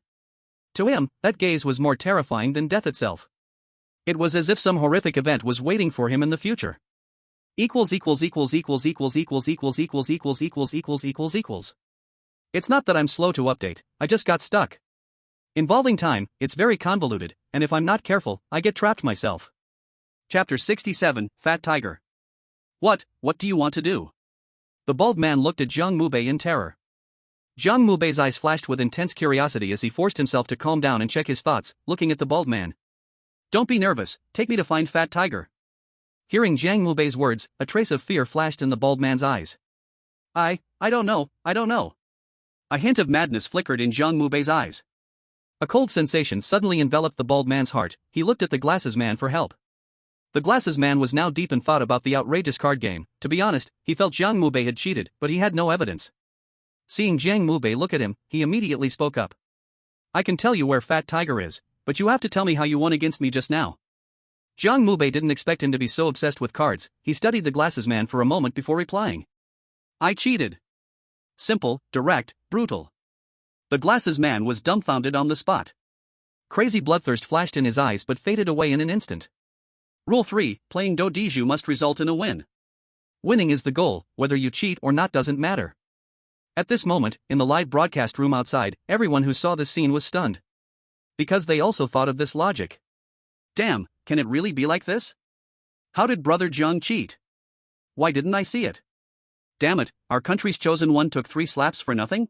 To him, that gaze was more terrifying than death itself. It was as if some horrific event was waiting for him in the future. It's not that I'm slow to update, I just got stuck. Involving time, it's very convoluted, and if I'm not careful, I get trapped myself. Chapter 67, Fat Tiger. What do you want to do? The bald man looked at Jiang Mubai in terror. Jiang Mubai's eyes flashed with intense curiosity as he forced himself to calm down and check his thoughts, looking at the bald man. Don't be nervous, take me to find Fat Tiger. Hearing Jiang Mubai's words, a trace of fear flashed in the bald man's eyes. I don't know. A hint of madness flickered in Jiang Mubai's eyes. A cold sensation suddenly enveloped the bald man's heart. He looked at the glasses man for help. The glasses man was now deep in thought about the outrageous card game. To be honest, he felt Jiang Mubai had cheated, but he had no evidence. Seeing Jiang Mubai look at him, he immediately spoke up. I can tell you where Fat Tiger is, but you have to tell me how you won against me just now. Jiang Mubai didn't expect him to be so obsessed with cards. He studied the glasses man for a moment before replying. I cheated. Simple, direct, brutal. The glasses man was dumbfounded on the spot. Crazy bloodthirst flashed in his eyes but faded away in an instant. Rule 3, playing do Diju must result in a win. Winning is the goal, whether you cheat or not doesn't matter. At this moment, in the live broadcast room outside, everyone who saw this scene was stunned. Because they also thought of this logic. Damn, can it really be like this? How did Brother Jiang cheat? Why didn't I see it? Damn it, our country's chosen one took 3 slaps for nothing?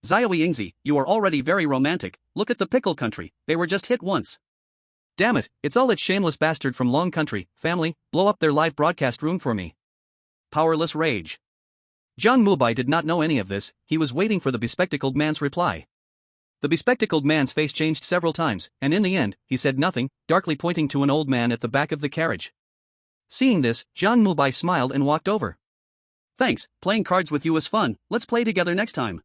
Xiaoyi Yingzi, you are already very romantic. Look at the pickle country, they were just hit once. Damn it, it's all that shameless bastard from Long Country, family, blow up their live broadcast room for me. Powerless rage. Jiang Mubai did not know any of this, he was waiting for the bespectacled man's reply. The bespectacled man's face changed several times, and in the end, he said nothing, darkly pointing to an old man at the back of the carriage. Seeing this, Jiang Mubai smiled and walked over. Thanks, playing cards with you was fun, let's play together next time.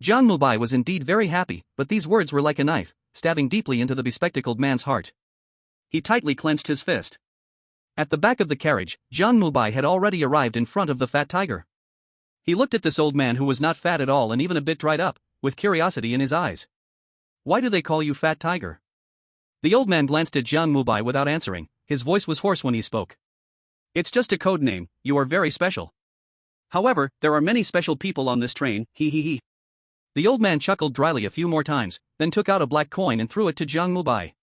Jiang Mubai was indeed very happy, but these words were like a knife, stabbing deeply into the bespectacled man's heart. He tightly clenched his fist. At the back of the carriage, Jiang Mubai had already arrived in front of the Fat Tiger. He looked at this old man who was not fat at all and even a bit dried up, with curiosity in his eyes. Why do they call you Fat Tiger? The old man glanced at Jiang Mubai without answering, his voice was hoarse when he spoke. It's just a code name, you are very special. However, there are many special people on this train, he. The old man chuckled dryly a few more times, then took out a black coin and threw it to Jiang Mubai.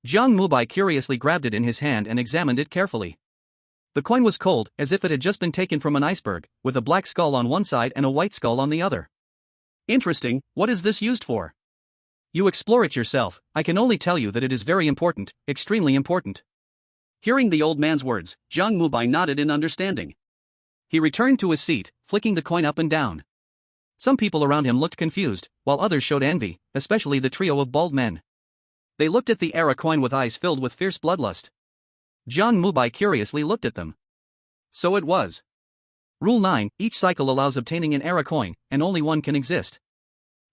Jiang Mubai curiously grabbed it in his hand and examined it carefully. The coin was cold, as if it had just been taken from an iceberg, with a black skull on one side and a white skull on the other. Interesting, what is this used for? You explore it yourself, I can only tell you that it is very important, extremely important. Hearing the old man's words, Jiang Mubai nodded in understanding. He returned to his seat, flicking the coin up and down. Some people around him looked confused, while others showed envy, especially the trio of bald men. They looked at the Era coin with eyes filled with fierce bloodlust. Jiang Mubai curiously looked at them. So it was. Rule 9, each cycle allows obtaining an Era coin, and only one can exist.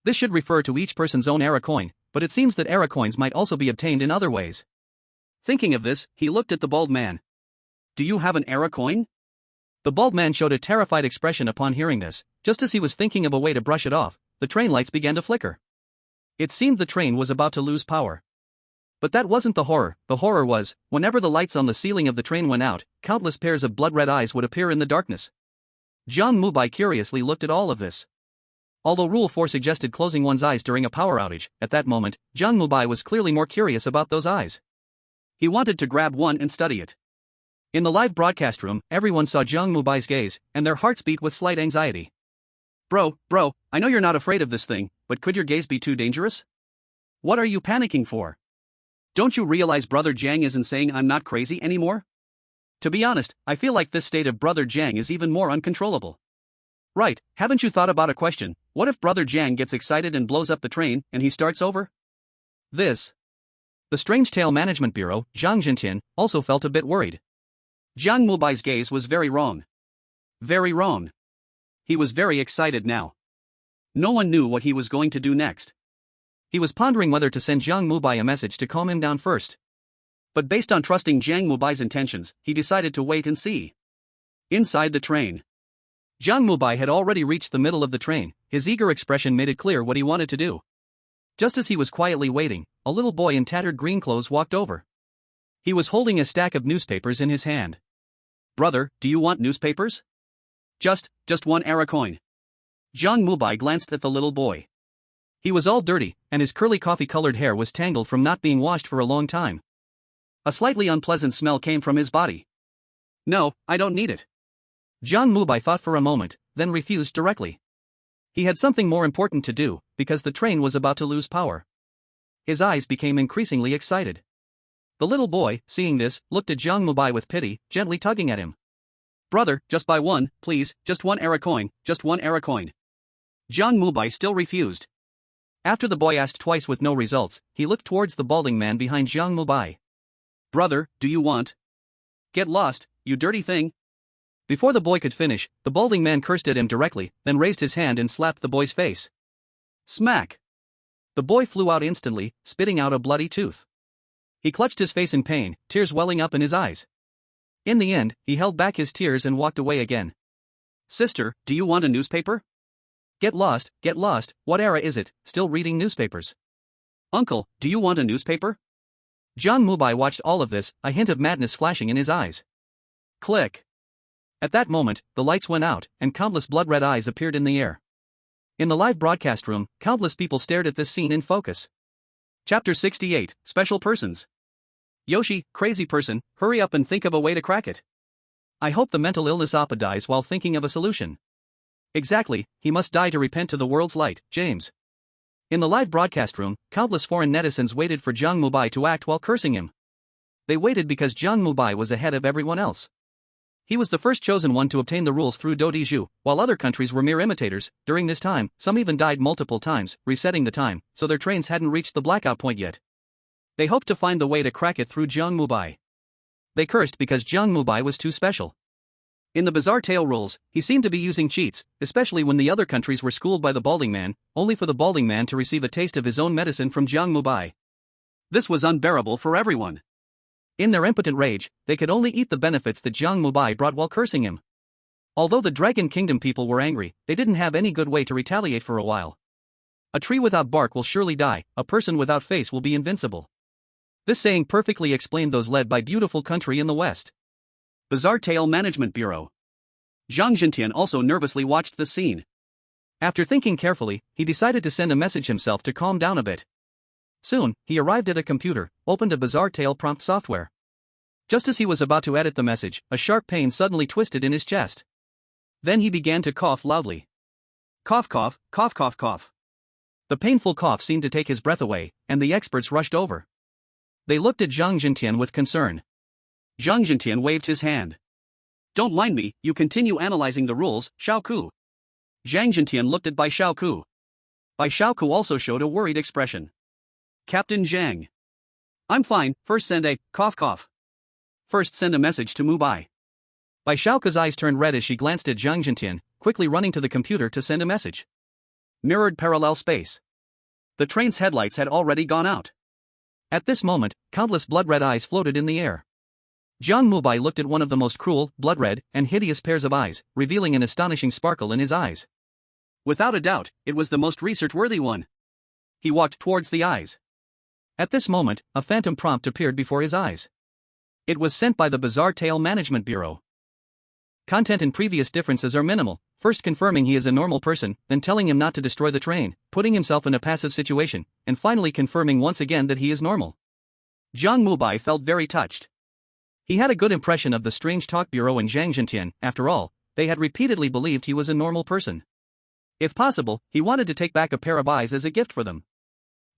This should refer to each person's own Era coin, but it seems that Era coins might also be obtained in other ways. Thinking of this, he looked at the bald man. Do you have an Era coin? The bald man showed a terrified expression upon hearing this. Just as he was thinking of a way to brush it off, the train lights began to flicker. It seemed the train was about to lose power. But that wasn't the horror was, whenever the lights on the ceiling of the train went out, countless pairs of blood-red eyes would appear in the darkness. Jiang Mubai curiously looked at all of this. Although Rule 4 suggested closing one's eyes during a power outage, at that moment, Jiang Mubai was clearly more curious about those eyes. He wanted to grab one and study it. In the live broadcast room, everyone saw Jiang Mubai's gaze, and their hearts beat with slight anxiety. Bro, I know you're not afraid of this thing, but could your gaze be too dangerous? What are you panicking for? Don't you realize Brother Jiang isn't saying I'm not crazy anymore? To be honest, I feel like this state of Brother Jiang is even more uncontrollable. Right, haven't you thought about a question? What if Brother Jiang gets excited and blows up the train, and he starts over? The Strange Tale Management Bureau, Zhang Jintian, also felt a bit worried. Jiang Mubai's gaze was very wrong. Very wrong. He was very excited now. No one knew what he was going to do next. He was pondering whether to send Jiang Mubai a message to calm him down first. But based on trusting Jiang Mubai's intentions, he decided to wait and see. Inside the train. Jiang Mubai had already reached the middle of the train, his eager expression made it clear what he wanted to do. Just as he was quietly waiting, a little boy in tattered green clothes walked over. He was holding a stack of newspapers in his hand. Brother, do you want newspapers? Just one Era coin. Jiang Mubai glanced at the little boy. He was all dirty, and his curly coffee-colored hair was tangled from not being washed for a long time. A slightly unpleasant smell came from his body. No, I don't need it. Jiang Mubai thought for a moment, then refused directly. He had something more important to do, because the train was about to lose power. His eyes became increasingly excited. The little boy, seeing this, looked at Jiang Mubai with pity, gently tugging at him. Brother, just buy one, please, just one era coin, just one era coin. Jiang Mubai still refused. After the boy asked twice with no results, he looked towards the balding man behind Jiang Mubai. Brother, do you want? Get lost, you dirty thing. Before the boy could finish, the balding man cursed at him directly, then raised his hand and slapped the boy's face. Smack! The boy flew out instantly, spitting out a bloody tooth. He clutched his face in pain, tears welling up in his eyes. In the end, he held back his tears and walked away again. Sister, do you want a newspaper? Get lost, what era is it, still reading newspapers? Uncle, do you want a newspaper? Jiang Mubai watched all of this, a hint of madness flashing in his eyes. Click. At that moment, the lights went out, and countless blood-red eyes appeared in the air. In the live broadcast room, countless people stared at this scene in focus. Chapter 68, Special Persons. Yoshi, crazy person, hurry up and think of a way to crack it. I hope the mental illness Appa dies while thinking of a solution. Exactly, he must die to repent to the world's light, James. In the live broadcast room, countless foreign netizens waited for Jiang Mubai to act while cursing him. They waited because Jiang Mubai was ahead of everyone else. He was the first chosen one to obtain the rules through Dodiju, while other countries were mere imitators. During this time, some even died multiple times, resetting the time, so their trains hadn't reached the blackout point yet. They hoped to find the way to crack it through Jiang Mubai. They cursed because Jiang Mubai was too special. In the bizarre tale rules, he seemed to be using cheats, especially when the other countries were schooled by the balding man, only for the balding man to receive a taste of his own medicine from Jiang Mubai. This was unbearable for everyone. In their impotent rage, they could only eat the benefits that Jiang Mubai brought while cursing him. Although the Dragon Kingdom people were angry, they didn't have any good way to retaliate for a while. A tree without bark will surely die, a person without face will be invincible. This saying perfectly explained those led by beautiful country in the West. Bizarre Tale Management Bureau. Zhang Jintian also nervously watched the scene. After thinking carefully, he decided to send a message himself to calm down a bit. Soon, he arrived at a computer, opened a Bizarre Tale prompt software. Just as he was about to edit the message, a sharp pain suddenly twisted in his chest. Then he began to cough loudly. Cough cough, cough cough cough. The painful cough seemed to take his breath away, and the experts rushed over. They looked at Zhang Jintian with concern. Zhang Jintian waved his hand. Don't mind me, you continue analyzing the rules, Xiaoku. Zhang Jintian looked at Bai Xiaoku. Bai Xiaoku also showed a worried expression. Captain Zhang. I'm fine, first send a cough cough. First send a message to Mubai. Bai Xiaoku's eyes turned red as she glanced at Zhang Jintian, quickly running to the computer to send a message. Mirrored parallel space. The train's headlights had already gone out. At this moment, countless blood-red eyes floated in the air. Jiang Mubai looked at one of the most cruel, blood-red, and hideous pairs of eyes, revealing an astonishing sparkle in his eyes. Without a doubt, it was the most research-worthy one. He walked towards the eyes. At this moment, a phantom prompt appeared before his eyes. It was sent by the Bizarre Tale Management Bureau. Content and previous differences are minimal, first confirming he is a normal person, then telling him not to destroy the train, putting himself in a passive situation, and finally confirming once again that he is normal. Jiang Mubai felt very touched. He had a good impression of the Strange Talk Bureau and Zhang Jintian. After all, they had repeatedly believed he was a normal person. If possible, he wanted to take back a pair of eyes as a gift for them.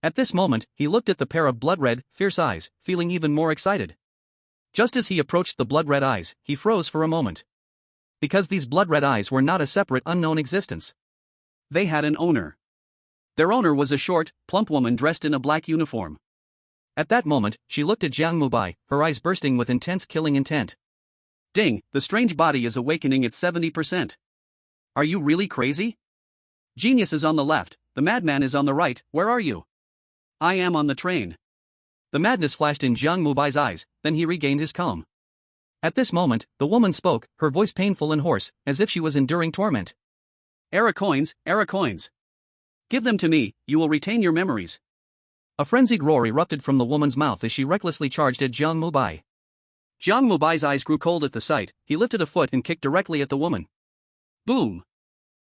At this moment, he looked at the pair of blood-red, fierce eyes, feeling even more excited. Just as he approached the blood-red eyes, he froze for a moment. Because these blood-red eyes were not a separate, unknown existence. They had an owner. Their owner was a short, plump woman dressed in a black uniform. At that moment, she looked at Jiang Mubai, her eyes bursting with intense killing intent. Ding, the strange body is awakening at 70%. Are you really crazy? Genius is on the left, the madman is on the right, where are you? I am on the train. The madness flashed in Jiang Mubai's eyes, then he regained his calm. At this moment, the woman spoke, her voice painful and hoarse, as if she was enduring torment. Era coins, era coins. Give them to me, you will retain your memories. A frenzied roar erupted from the woman's mouth as she recklessly charged at Jiang Mubai. Jiang Mubai's eyes grew cold at the sight, he lifted a foot and kicked directly at the woman. Boom!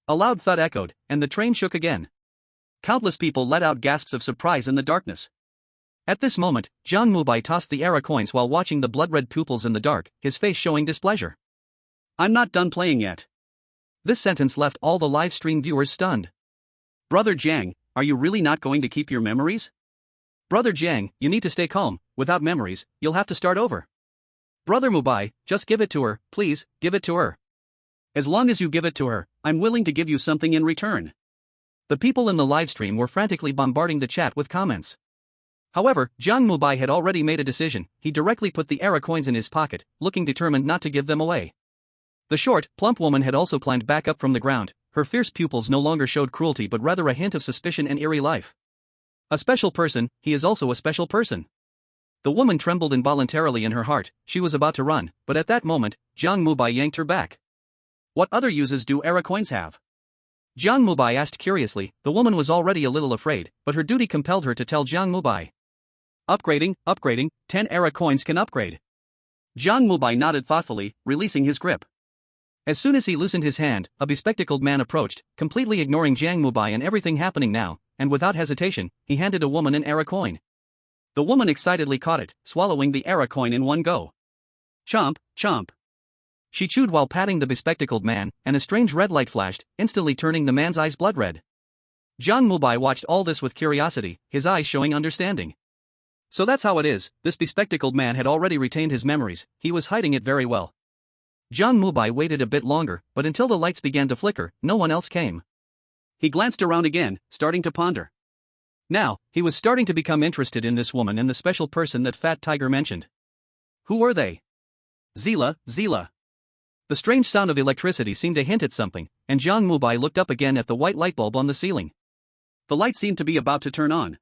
A loud thud echoed, and the train shook again. Countless people let out gasps of surprise in the darkness. At this moment, Jiang Mubai tossed the era coins while watching the blood-red pupils in the dark, his face showing displeasure. I'm not done playing yet. This sentence left all the live stream viewers stunned. Brother Jiang, are you really not going to keep your memories? Brother Jiang, you need to stay calm. Without memories, you'll have to start over. Brother Mubai, just give it to her, please, give it to her. As long as you give it to her, I'm willing to give you something in return. The people in the livestream were frantically bombarding the chat with comments. However, Jiang Mubai had already made a decision. He directly put the era coins in his pocket, looking determined not to give them away. The short, plump woman had also climbed back up from the ground. Her fierce pupils no longer showed cruelty but rather a hint of suspicion and eerie life. A special person, he is also a special person. The woman trembled involuntarily in her heart. She was about to run, but at that moment, Jiang Mubai yanked her back. What other uses do era coins have? Jiang Mubai asked curiously. The woman was already a little afraid, but her duty compelled her to tell Jiang Mubai. Upgrading, 10 era coins can upgrade. Jiang Mubai nodded thoughtfully, releasing his grip. As soon as he loosened his hand, a bespectacled man approached, completely ignoring Jiang Mubai and everything happening now, and without hesitation, he handed a woman an era coin. The woman excitedly caught it, swallowing the era coin in one go. Chomp, chomp. She chewed while patting the bespectacled man, and a strange red light flashed, instantly turning the man's eyes blood red. Jiang Mubai watched all this with curiosity, his eyes showing understanding. So that's how it is. This bespectacled man had already retained his memories. He was hiding it very well. Jiang Mubai waited a bit longer, but until the lights began to flicker, no one else came. He glanced around again, starting to ponder. Now, he was starting to become interested in this woman and the special person that Fat Tiger mentioned. Who were they? Zila. The strange sound of electricity seemed to hint at something, and Jiang Mubai looked up again at the white light bulb on the ceiling. The light seemed to be about to turn on.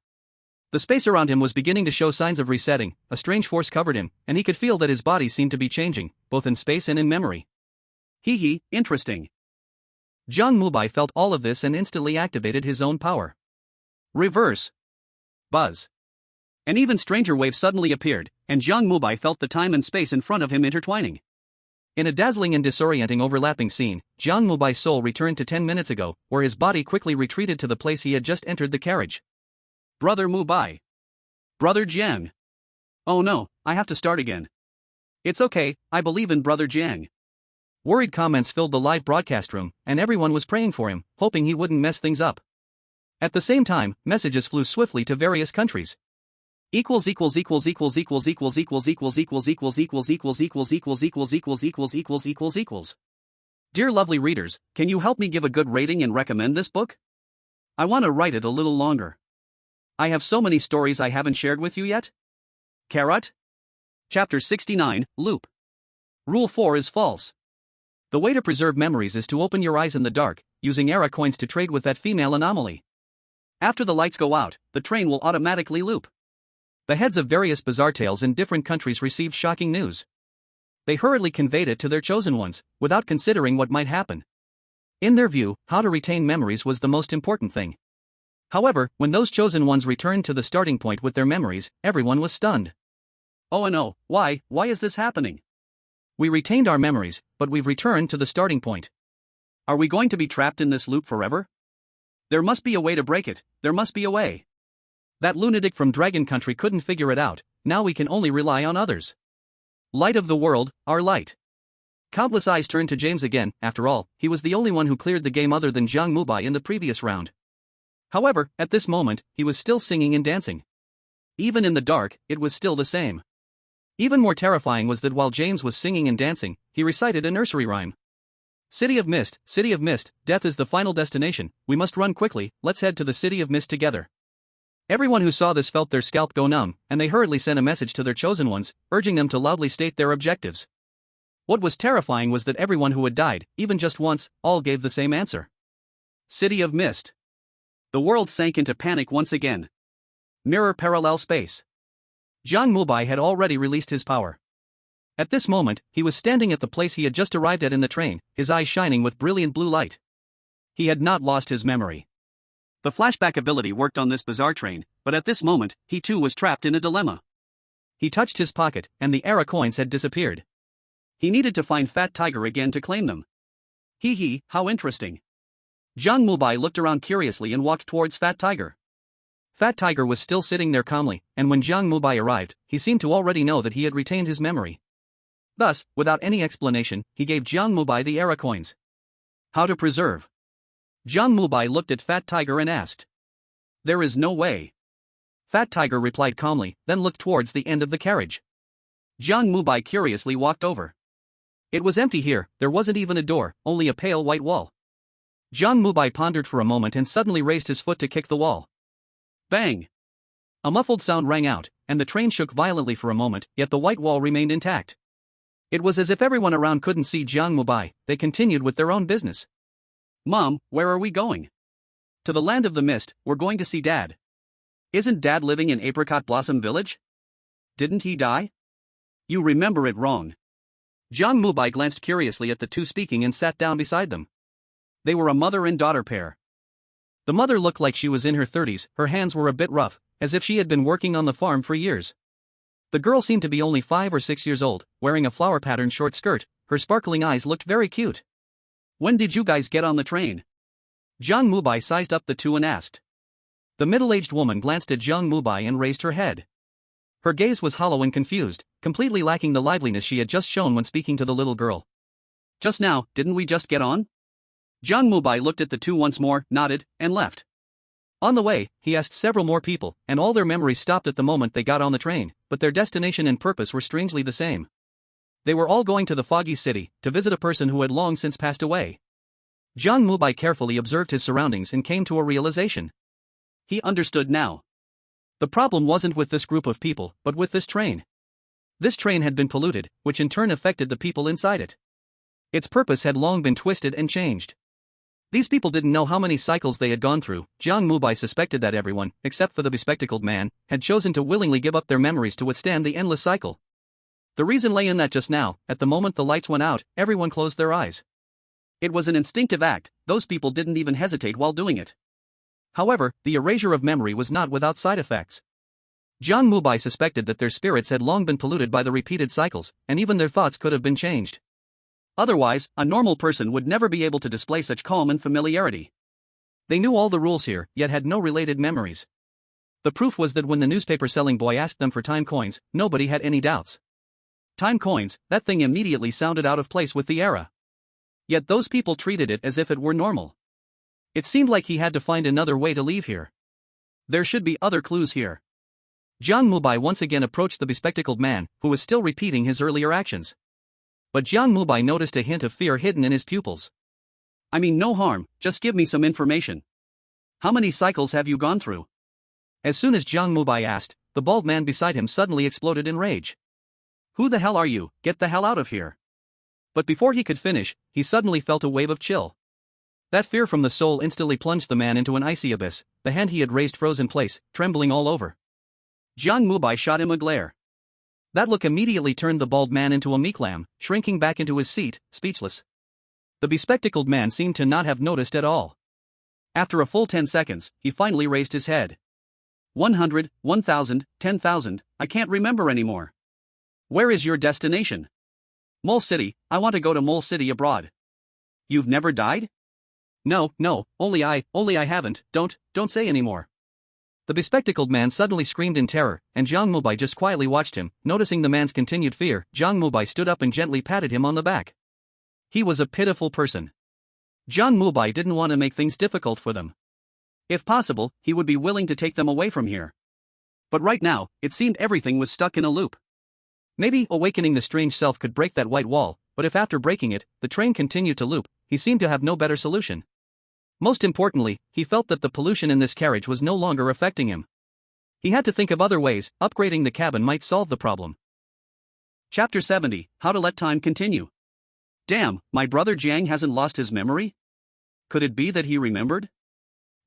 The space around him was beginning to show signs of resetting. A strange force covered him, and he could feel that his body seemed to be changing, both in space and in memory. Interesting. Jiang Mubai felt all of this and instantly activated his own power. Reverse. Buzz. An even stranger wave suddenly appeared, and Jiang Mubai felt the time and space in front of him intertwining. In a dazzling and disorienting overlapping scene, Jiang Mubai's soul returned to 10 minutes ago, where his body quickly retreated to the place he had just entered the carriage. Brother Mubai. Brother Jiang. Oh no, I have to start again. It's okay, I believe in Brother Jiang. Worried comments filled the live broadcast room, and everyone was praying for him, hoping he wouldn't mess things up. At the same time, messages flew swiftly to various countries. Equals. Dear lovely readers, can you help me give a good rating and recommend this book? I want to write it a little longer. I have so many stories I haven't shared with you yet. Carrot? Chapter 69, Loop. Rule 4 is false. The way to preserve memories is to open your eyes in the dark, using era coins to trade with that female anomaly. After the lights go out, the train will automatically loop. The heads of various bizarre tales in different countries received shocking news. They hurriedly conveyed it to their chosen ones, without considering what might happen. In their view, how to retain memories was the most important thing. However, when those chosen ones returned to the starting point with their memories, everyone was stunned. Oh no, why is this happening? We retained our memories, but we've returned to the starting point. Are we going to be trapped in this loop forever? There must be a way to break it, there must be a way. That lunatic from Dragon Country couldn't figure it out, now we can only rely on others. Light of the world, our light. Countless eyes turned to James again. After all, he was the only one who cleared the game other than Jiang Mubai in the previous round. However, at this moment, he was still singing and dancing. Even in the dark, it was still the same. Even more terrifying was that while James was singing and dancing, he recited a nursery rhyme. City of Mist, death is the final destination, we must run quickly, let's head to the City of Mist together. Everyone who saw this felt their scalp go numb, and they hurriedly sent a message to their chosen ones, urging them to loudly state their objectives. What was terrifying was that everyone who had died, even just once, all gave the same answer. City of Mist. The world sank into panic once again. Mirror parallel space. Jiang Mubai had already released his power. At this moment, he was standing at the place he had just arrived at in the train, his eyes shining with brilliant blue light. He had not lost his memory. The flashback ability worked on this bizarre train, but at this moment, he too was trapped in a dilemma. He touched his pocket, and the era coins had disappeared. He needed to find Fat Tiger again to claim them. How interesting. Jiang Mubai looked around curiously and walked towards Fat Tiger. Fat Tiger was still sitting there calmly, and when Jiang Mubai arrived, he seemed to already know that he had retained his memory. Thus, without any explanation, he gave Jiang Mubai the era coins. How to preserve? Jiang Mubai looked at Fat Tiger and asked. There is no way. Fat Tiger replied calmly, then looked towards the end of the carriage. Jiang Mubai curiously walked over. It was empty here, there wasn't even a door, only a pale white wall. Jiang Mubai pondered for a moment and suddenly raised his foot to kick the wall. Bang! A muffled sound rang out, and the train shook violently for a moment, yet the white wall remained intact. It was as if everyone around couldn't see Jiang Mubai, they continued with their own business. Mom, where are we going? To the land of the mist, we're going to see Dad. Isn't Dad living in Apricot Blossom Village? Didn't he die? You remember it wrong. Jiang Mubai glanced curiously at the two speaking and sat down beside them. They were a mother and daughter pair. The mother looked like she was in her 30s, her hands were a bit rough, as if she had been working on the farm for years. The girl seemed to be only 5 or 6 years old, wearing a flower-patterned short skirt, her sparkling eyes looked very cute. When did you guys get on the train? Jiang Mubai sized up the two and asked. The middle-aged woman glanced at Jiang Mubai and raised her head. Her gaze was hollow and confused, completely lacking the liveliness she had just shown when speaking to the little girl. Just now, didn't we just get on? Jiang Mubai looked at the two once more, nodded, and left. On the way, he asked several more people, and all their memories stopped at the moment they got on the train, but their destination and purpose were strangely the same. They were all going to the foggy city, to visit a person who had long since passed away. Jiang Mubai carefully observed his surroundings and came to a realization. He understood now. The problem wasn't with this group of people, but with this train. This train had been polluted, which in turn affected the people inside it. Its purpose had long been twisted and changed. These people didn't know how many cycles they had gone through. Jiang Mubai suspected that everyone, except for the bespectacled man, had chosen to willingly give up their memories to withstand the endless cycle. The reason lay in that just now, at the moment the lights went out, everyone closed their eyes. It was an instinctive act, those people didn't even hesitate while doing it. However, the erasure of memory was not without side effects. Jiang Mubai suspected that their spirits had long been polluted by the repeated cycles, and even their thoughts could have been changed. Otherwise, a normal person would never be able to display such calm and familiarity. They knew all the rules here, yet had no related memories. The proof was that when the newspaper-selling boy asked them for time coins, nobody had any doubts. Time coins, that thing immediately sounded out of place with the era. Yet those people treated it as if it were normal. It seemed like he had to find another way to leave here. There should be other clues here. Jiang Mubai once again approached the bespectacled man, who was still repeating his earlier actions. But Jiang Mubai noticed a hint of fear hidden in his pupils. I mean, no harm, just give me some information. How many cycles have you gone through? As soon as Jiang Mubai asked, the bald man beside him suddenly exploded in rage. Who the hell are you? Get the hell out of here. But before he could finish, he suddenly felt a wave of chill. That fear from the soul instantly plunged the man into an icy abyss, the hand he had raised froze in place, trembling all over. Jiang Mubai shot him a glare. That look immediately turned the bald man into a meek lamb, shrinking back into his seat, speechless. The bespectacled man seemed to not have noticed at all. After a full 10 seconds, he finally raised his head. 100, 1,000, 10,000, I can't remember anymore. Where is your destination? Mole City, I want to go to Mole City abroad. You've never died? No, only I haven't, don't say anymore. The bespectacled man suddenly screamed in terror, and Jiang Mubai just quietly watched him. Noticing the man's continued fear, Jiang Mubai stood up and gently patted him on the back. He was a pitiful person. Jiang Mubai didn't want to make things difficult for them. If possible, he would be willing to take them away from here. But right now, it seemed everything was stuck in a loop. Maybe awakening the strange self could break that white wall, but if after breaking it, the train continued to loop, he seemed to have no better solution. Most importantly, he felt that the pollution in this carriage was no longer affecting him. He had to think of other ways. Upgrading the cabin might solve the problem. Chapter 70, How to Let Time Continue. Damn, my brother Jiang hasn't lost his memory? Could it be that he remembered?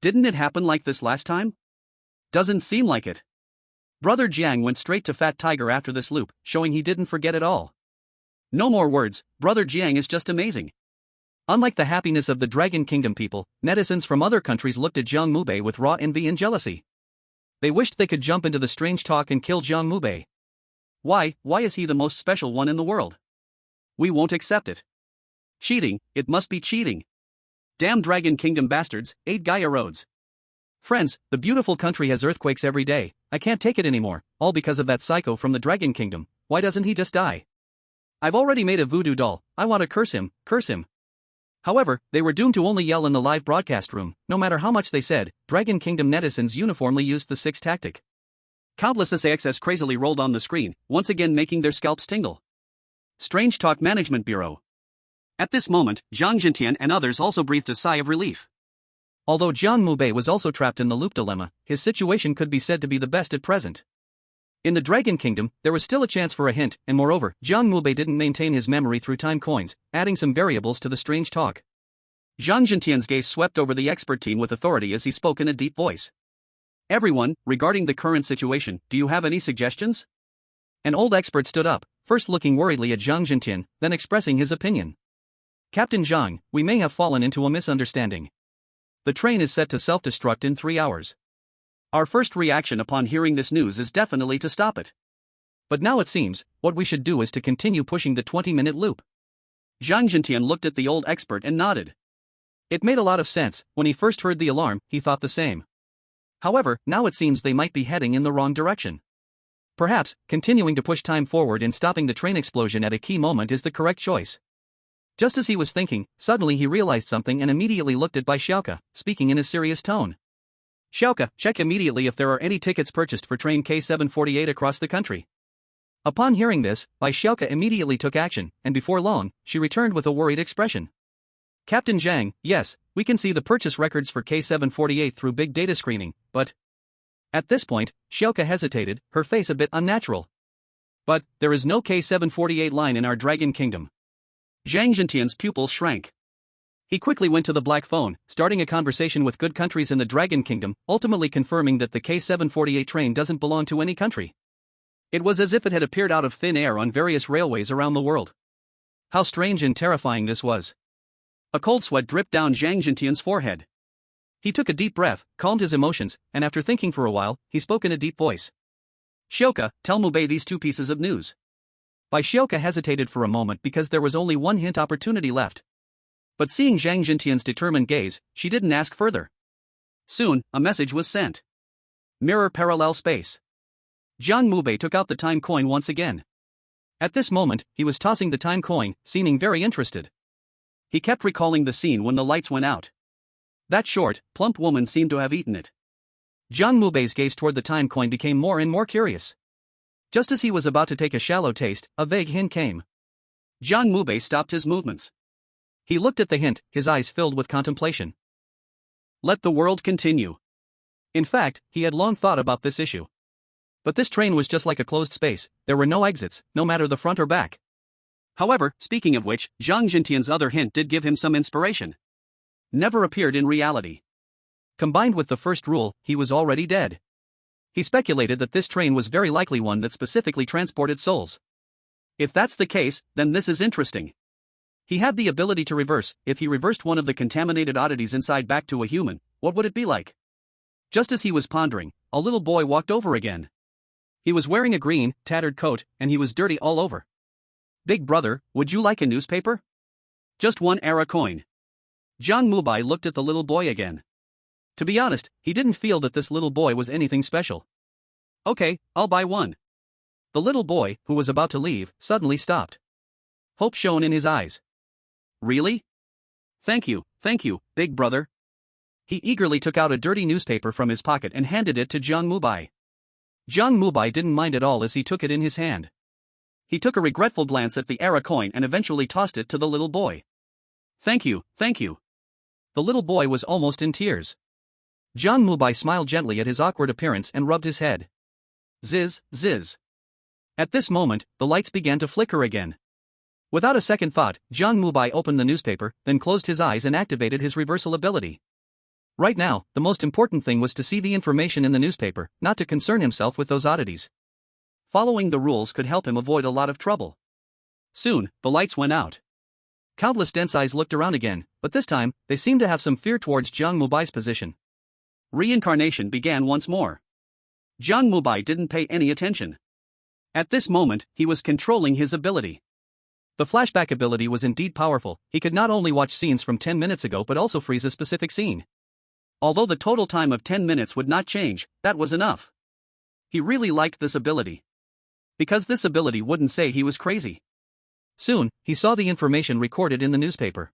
Didn't it happen like this last time? Doesn't seem like it. Brother Jiang went straight to Fat Tiger after this loop, showing he didn't forget at all. No more words, Brother Jiang is just amazing. Unlike the happiness of the Dragon Kingdom people, netizens from other countries looked at Jiang Mubai with raw envy and jealousy. They wished they could jump into the strange talk and kill Jiang Mubai. Why is he the most special one in the world? We won't accept it. Cheating, it must be cheating. Damn Dragon Kingdom bastards, 8 Gaia roads. Friends, the beautiful country has earthquakes every day. I can't take it anymore, all because of that psycho from the Dragon Kingdom. Why doesn't he just die? I've already made a voodoo doll. I want to curse him, curse him. However, they were doomed to only yell in the live broadcast room. No matter how much they said, Dragon Kingdom netizens uniformly used the sixth tactic. Countless SAXS crazily rolled on the screen, once again making their scalps tingle. Strange Talk Management Bureau. At this moment, Zhang Jintian and others also breathed a sigh of relief. Although Jiang Mubai was also trapped in the loop dilemma, his situation could be said to be the best at present. In the Dragon Kingdom, there was still a chance for a hint, and moreover, Jiang Mubai didn't maintain his memory through time coins, adding some variables to the strange talk. Zhang Jintian's gaze swept over the expert team with authority as he spoke in a deep voice. Everyone, regarding the current situation, do you have any suggestions? An old expert stood up, first looking worriedly at Zhang Jintian, then expressing his opinion. Captain Zhang, we may have fallen into a misunderstanding. The train is set to self-destruct in 3 hours. Our first reaction upon hearing this news is definitely to stop it. But now it seems, what we should do is to continue pushing the 20-minute loop. Zhang Jintian looked at the old expert and nodded. It made a lot of sense. When he first heard the alarm, he thought the same. However, now it seems they might be heading in the wrong direction. Perhaps, continuing to push time forward and stopping the train explosion at a key moment is the correct choice. Just as he was thinking, suddenly he realized something and immediately looked at Bai Xiaoke, speaking in a serious tone. Xiaoke, check immediately if there are any tickets purchased for train K748 across the country. Upon hearing this, Bai Xiaoke immediately took action, and before long, she returned with a worried expression. Captain Zhang, yes, we can see the purchase records for K748 through big data screening, but... At this point, Xiaoke hesitated, her face a bit unnatural. But, there is no K748 line in our Dragon Kingdom. Zhang Jintian's pupils shrank. He quickly went to the black phone, starting a conversation with good countries in the Dragon Kingdom, ultimately confirming that the K748 train doesn't belong to any country. It was as if it had appeared out of thin air on various railways around the world. How strange and terrifying this was. A cold sweat dripped down Zhang Jintian's forehead. He took a deep breath, calmed his emotions, and after thinking for a while, he spoke in a deep voice. Xiaoke, tell Mubai these 2 pieces of news. Bai Xiaoke hesitated for a moment because there was only one hint opportunity left. But seeing Zhang Jintian's determined gaze, she didn't ask further. Soon, a message was sent. Mirror parallel space. Jiang Mubai took out the time coin once again. At this moment, he was tossing the time coin, seeming very interested. He kept recalling the scene when the lights went out. That short, plump woman seemed to have eaten it. Jiang Mubai's gaze toward the time coin became more and more curious. Just as he was about to take a shallow taste, a vague hint came. Jiang Mubai stopped his movements. He looked at the hint, his eyes filled with contemplation. Let the world continue. In fact, he had long thought about this issue. But this train was just like a closed space, there were no exits, no matter the front or back. However, speaking of which, Zhang Jintian's other hint did give him some inspiration. Never appeared in reality. Combined with the first rule, he was already dead. He speculated that this train was very likely one that specifically transported souls. If that's the case, then this is interesting. He had the ability to reverse. If he reversed one of the contaminated oddities inside back to a human, what would it be like? Just as he was pondering, a little boy walked over again. He was wearing a green, tattered coat, and he was dirty all over. Big brother, would you like a newspaper? Just 1 era coin. Jiang Mubai looked at the little boy again. To be honest, he didn't feel that this little boy was anything special. Okay, I'll buy 1. The little boy, who was about to leave, suddenly stopped. Hope shone in his eyes. Really? Thank you, big brother. He eagerly took out a dirty newspaper from his pocket and handed it to Jiang Mubai. Jiang Mubai didn't mind at all as he took it in his hand. He took a regretful glance at the era coin and eventually tossed it to the little boy. Thank you. The little boy was almost in tears. Jiang Mubai smiled gently at his awkward appearance and rubbed his head. Ziz, ziz. At this moment, the lights began to flicker again. Without a second thought, Jiang Mubai opened the newspaper, then closed his eyes and activated his reversal ability. Right now, the most important thing was to see the information in the newspaper, not to concern himself with those oddities. Following the rules could help him avoid a lot of trouble. Soon, the lights went out. Countless dense eyes looked around again, but this time, they seemed to have some fear towards Jiang Mubai's position. Reincarnation began once more. Jiang Mubai didn't pay any attention. At this moment, he was controlling his ability. The flashback ability was indeed powerful. He could not only watch scenes from 10 minutes ago but also freeze a specific scene. Although the total time of 10 minutes would not change, that was enough. He really liked this ability. Because this ability wouldn't say he was crazy. Soon, he saw the information recorded in the newspaper.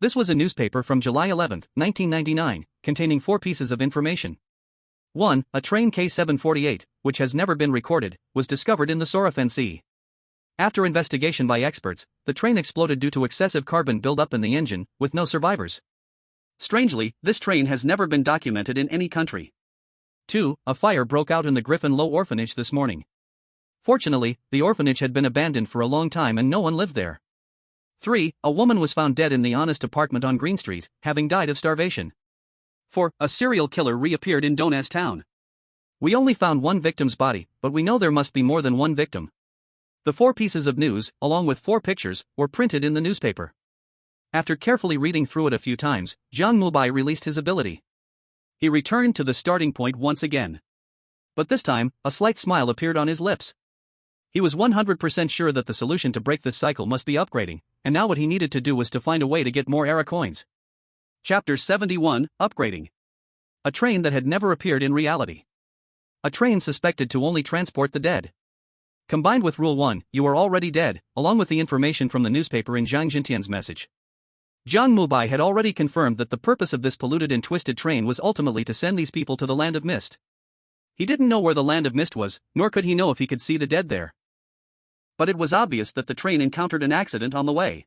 This was a newspaper from July 11, 1999, containing 4 pieces of information. 1. A train K748, which has never been recorded, was discovered in the Sorafan Sea. After investigation by experts, the train exploded due to excessive carbon buildup in the engine, with no survivors. Strangely, this train has never been documented in any country. 2. A fire broke out in the Griffin Low Orphanage this morning. Fortunately, the orphanage had been abandoned for a long time and no one lived there. 3. A woman was found dead in the honest apartment on Green Street, having died of starvation. 4. A serial killer reappeared in Donaz town. We only found one victim's body, but we know there must be more than one victim. The 4 pieces of news, along with 4 pictures, were printed in the newspaper. After carefully reading through it a few times, Jiang Mubai released his ability. He returned to the starting point once again. But this time, a slight smile appeared on his lips. He was 100% sure that the solution to break this cycle must be upgrading, and now what he needed to do was to find a way to get more era coins. Chapter 71, Upgrading. A train that had never appeared in reality. A train suspected to only transport the dead. Combined with Rule 1, you are already dead, along with the information from the newspaper in Zhang Jintian's message. Jiang Mubai had already confirmed that the purpose of this polluted and twisted train was ultimately to send these people to the Land of Mist. He didn't know where the Land of Mist was, nor could he know if he could see the dead there. But it was obvious that the train encountered an accident on the way.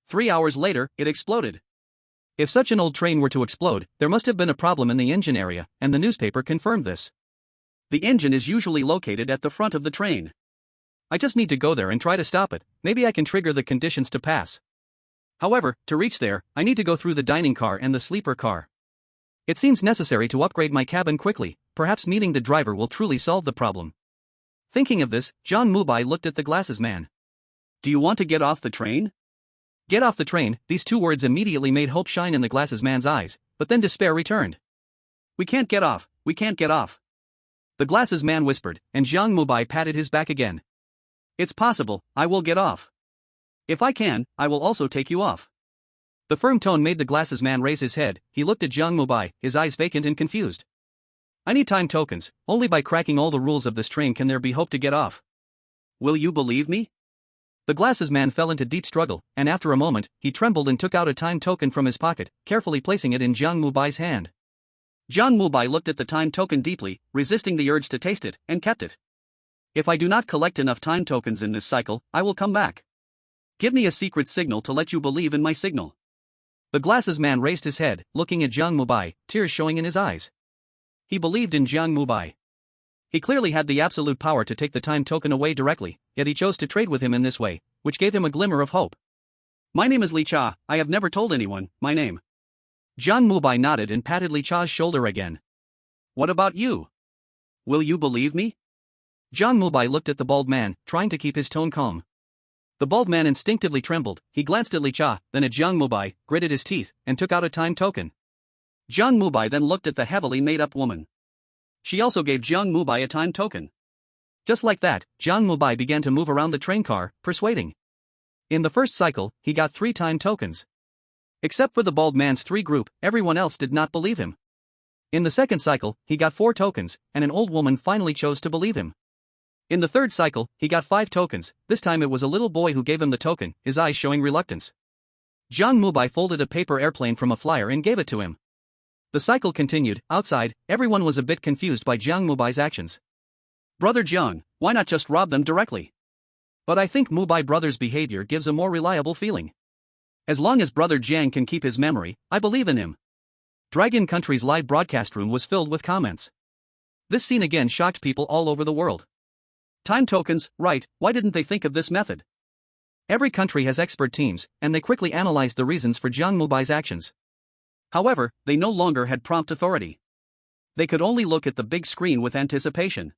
3 hours later, it exploded. If such an old train were to explode, there must have been a problem in the engine area, and the newspaper confirmed this. The engine is usually located at the front of the train. I just need to go there and try to stop it, maybe I can trigger the conditions to pass. However, to reach there, I need to go through the dining car and the sleeper car. It seems necessary to upgrade my cabin quickly, perhaps meeting the driver will truly solve the problem. Thinking of this, Jiang Mubai looked at the glasses man. Do you want to get off the train? Get off the train, these 2 words immediately made hope shine in the glasses man's eyes, but then despair returned. We can't get off, we can't get off. The glasses man whispered, and Jiang Mubai patted his back again. It's possible, I will get off. If I can, I will also take you off. The firm tone made the glasses man raise his head. He looked at Jiang Mubai, his eyes vacant and confused. I need time tokens, only by cracking all the rules of this train can there be hope to get off. Will you believe me? The glasses man fell into deep struggle, and after a moment, he trembled and took out a time token from his pocket, carefully placing it in Jiang Mubai's hand. Jiang Mubai looked at the time token deeply, resisting the urge to taste it, and kept it. If I do not collect enough time tokens in this cycle, I will come back. Give me a secret signal to let you believe in my signal. The glasses man raised his head, looking at Jiang Mubai, tears showing in his eyes. He believed in Jiang Mubai. He clearly had the absolute power to take the time token away directly, yet he chose to trade with him in this way, which gave him a glimmer of hope. My name is Li Cha, I have never told anyone my name. Jiang Mubai nodded and patted Li Cha's shoulder again. What about you? Will you believe me? Jiang Mubai looked at the bald man, trying to keep his tone calm. The bald man instinctively trembled. He glanced at Li Cha, then at Jiang Mubai, gritted his teeth, and took out a time token. Jiang Mubai then looked at the heavily made-up woman. She also gave Jiang Mubai a time token. Just like that, Jiang Mubai began to move around the train car, persuading. In the first cycle, he got 3 time tokens. Except for the bald man's 3 group, everyone else did not believe him. In the second cycle, he got 4 tokens, and an old woman finally chose to believe him. In the third cycle, he got 5 tokens. This time it was a little boy who gave him the token, his eyes showing reluctance. Jiang Mubai folded a paper airplane from a flyer and gave it to him. The cycle continued. Outside, everyone was a bit confused by Jiang Mubai's actions. Brother Jiang, why not just rob them directly? But I think Mubai brother's behavior gives a more reliable feeling. As long as brother Jiang can keep his memory, I believe in him. Dragon Country's live broadcast room was filled with comments. This scene again shocked people all over the world. Time tokens, right, why didn't they think of this method? Every country has expert teams, and they quickly analyzed the reasons for Jiang Mubai's actions. However, they no longer had prompt authority. They could only look at the big screen with anticipation.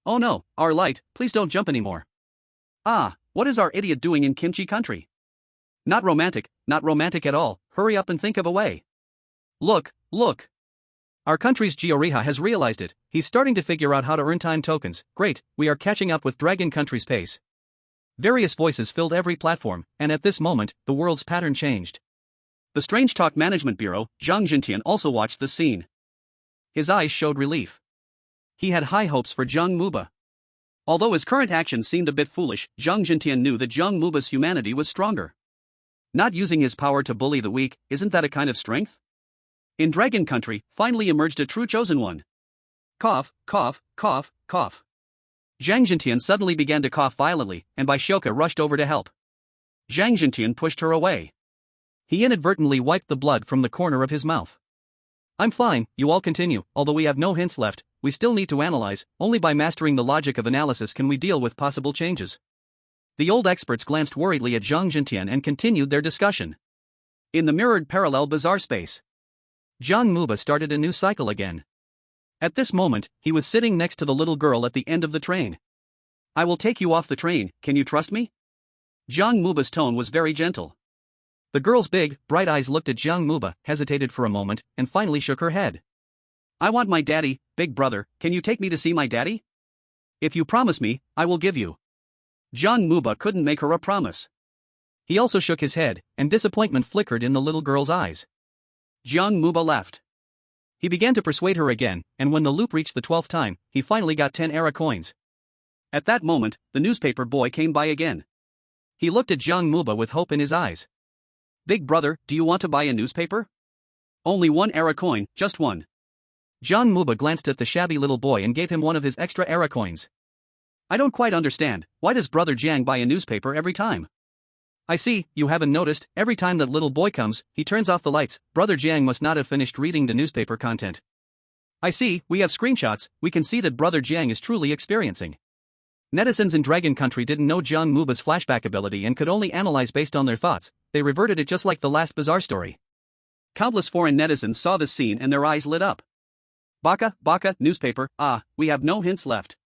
Oh no, our light, please don't jump anymore. Ah, what is our idiot doing in Kimchi country? Not romantic at all, hurry up and think of a way. Look. Our country's Gioriha has realized it, he's starting to figure out how to earn time tokens. Great, we are catching up with Dragon Country's pace. Various voices filled every platform, and at this moment, the world's pattern changed. The Strange Talk Management Bureau, Jiang Mubai also watched the scene. His eyes showed relief. He had high hopes for Jiang Mubai. Although his current actions seemed a bit foolish, Jiang Mubai knew that Jiang Mubai's humanity was stronger. Not using his power to bully the weak, isn't that a kind of strength? In Dragon Country, finally emerged a true chosen one. Cough, cough, cough, cough. Jiang Mubai suddenly began to cough violently, and Baishoka rushed over to help. Jiang Mubai pushed her away. He inadvertently wiped the blood from the corner of his mouth. I'm fine, you all continue. Although we have no hints left, we still need to analyze. Only by mastering the logic of analysis can we deal with possible changes. The old experts glanced worriedly at Jiang Mubai and continued their discussion. In the mirrored parallel bizarre space, Jiang Mubai started a new cycle again. At this moment, he was sitting next to the little girl at the end of the train. I will take you off the train, can you trust me? Jiang Mubai's tone was very gentle. The girl's big, bright eyes looked at Jiang Mubai, hesitated for a moment, and finally shook her head. I want my daddy, big brother, can you take me to see my daddy? If you promise me, I will give you. Jiang Mubai couldn't make her a promise. He also shook his head, and disappointment flickered in the little girl's eyes. Jiang Mubai left. He began to persuade her again, and when the loop reached the 12th time, he finally got 10 era coins. At that moment, the newspaper boy came by again. He looked at Jiang Mubai with hope in his eyes. Big brother, do you want to buy a newspaper? Only 1 era coin, just 1. Jiang Mubai glanced at the shabby little boy and gave him 1 of his extra era coins. I don't quite understand, why does brother Jiang buy a newspaper every time? I see, you haven't noticed, every time that little boy comes, he turns off the lights. Brother Jiang must not have finished reading the newspaper content. I see, we have screenshots, we can see that brother Jiang is truly experiencing. Netizens in Dragon Country didn't know Jiang Mubai's flashback ability and could only analyze based on their thoughts. They reverted it just like the last bizarre story. Countless foreign netizens saw this scene and their eyes lit up. Baka, newspaper, we have no hints left.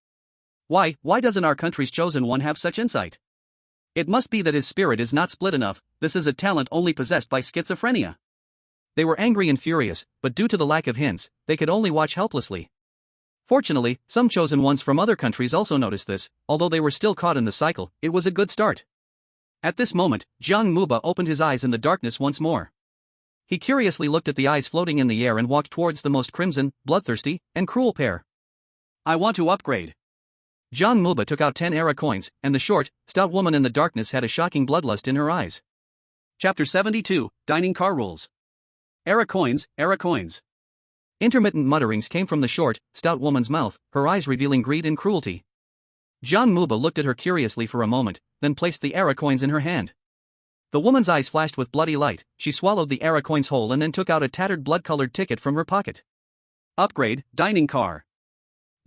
Why doesn't our country's chosen one have such insight? It must be that his spirit is not split enough, this is a talent only possessed by schizophrenia. They were angry and furious, but due to the lack of hints, they could only watch helplessly. Fortunately, some chosen ones from other countries also noticed this, although they were still caught in the cycle, it was a good start. At this moment, Jiang Mubai opened his eyes in the darkness once more. He curiously looked at the eyes floating in the air and walked towards the most crimson, bloodthirsty, and cruel pair. I want to upgrade. Jiang Mubai took out 10 era coins, and the short, stout woman in the darkness had a shocking bloodlust in her eyes. Chapter 72, Dining Car Rules. Era coins, era coins. Intermittent mutterings came from the short, stout woman's mouth, her eyes revealing greed and cruelty. Jiang Mubai looked at her curiously for a moment, then placed the era coins in her hand. The woman's eyes flashed with bloody light, she swallowed the era coins whole and then took out a tattered blood-colored ticket from her pocket. Upgrade, dining car.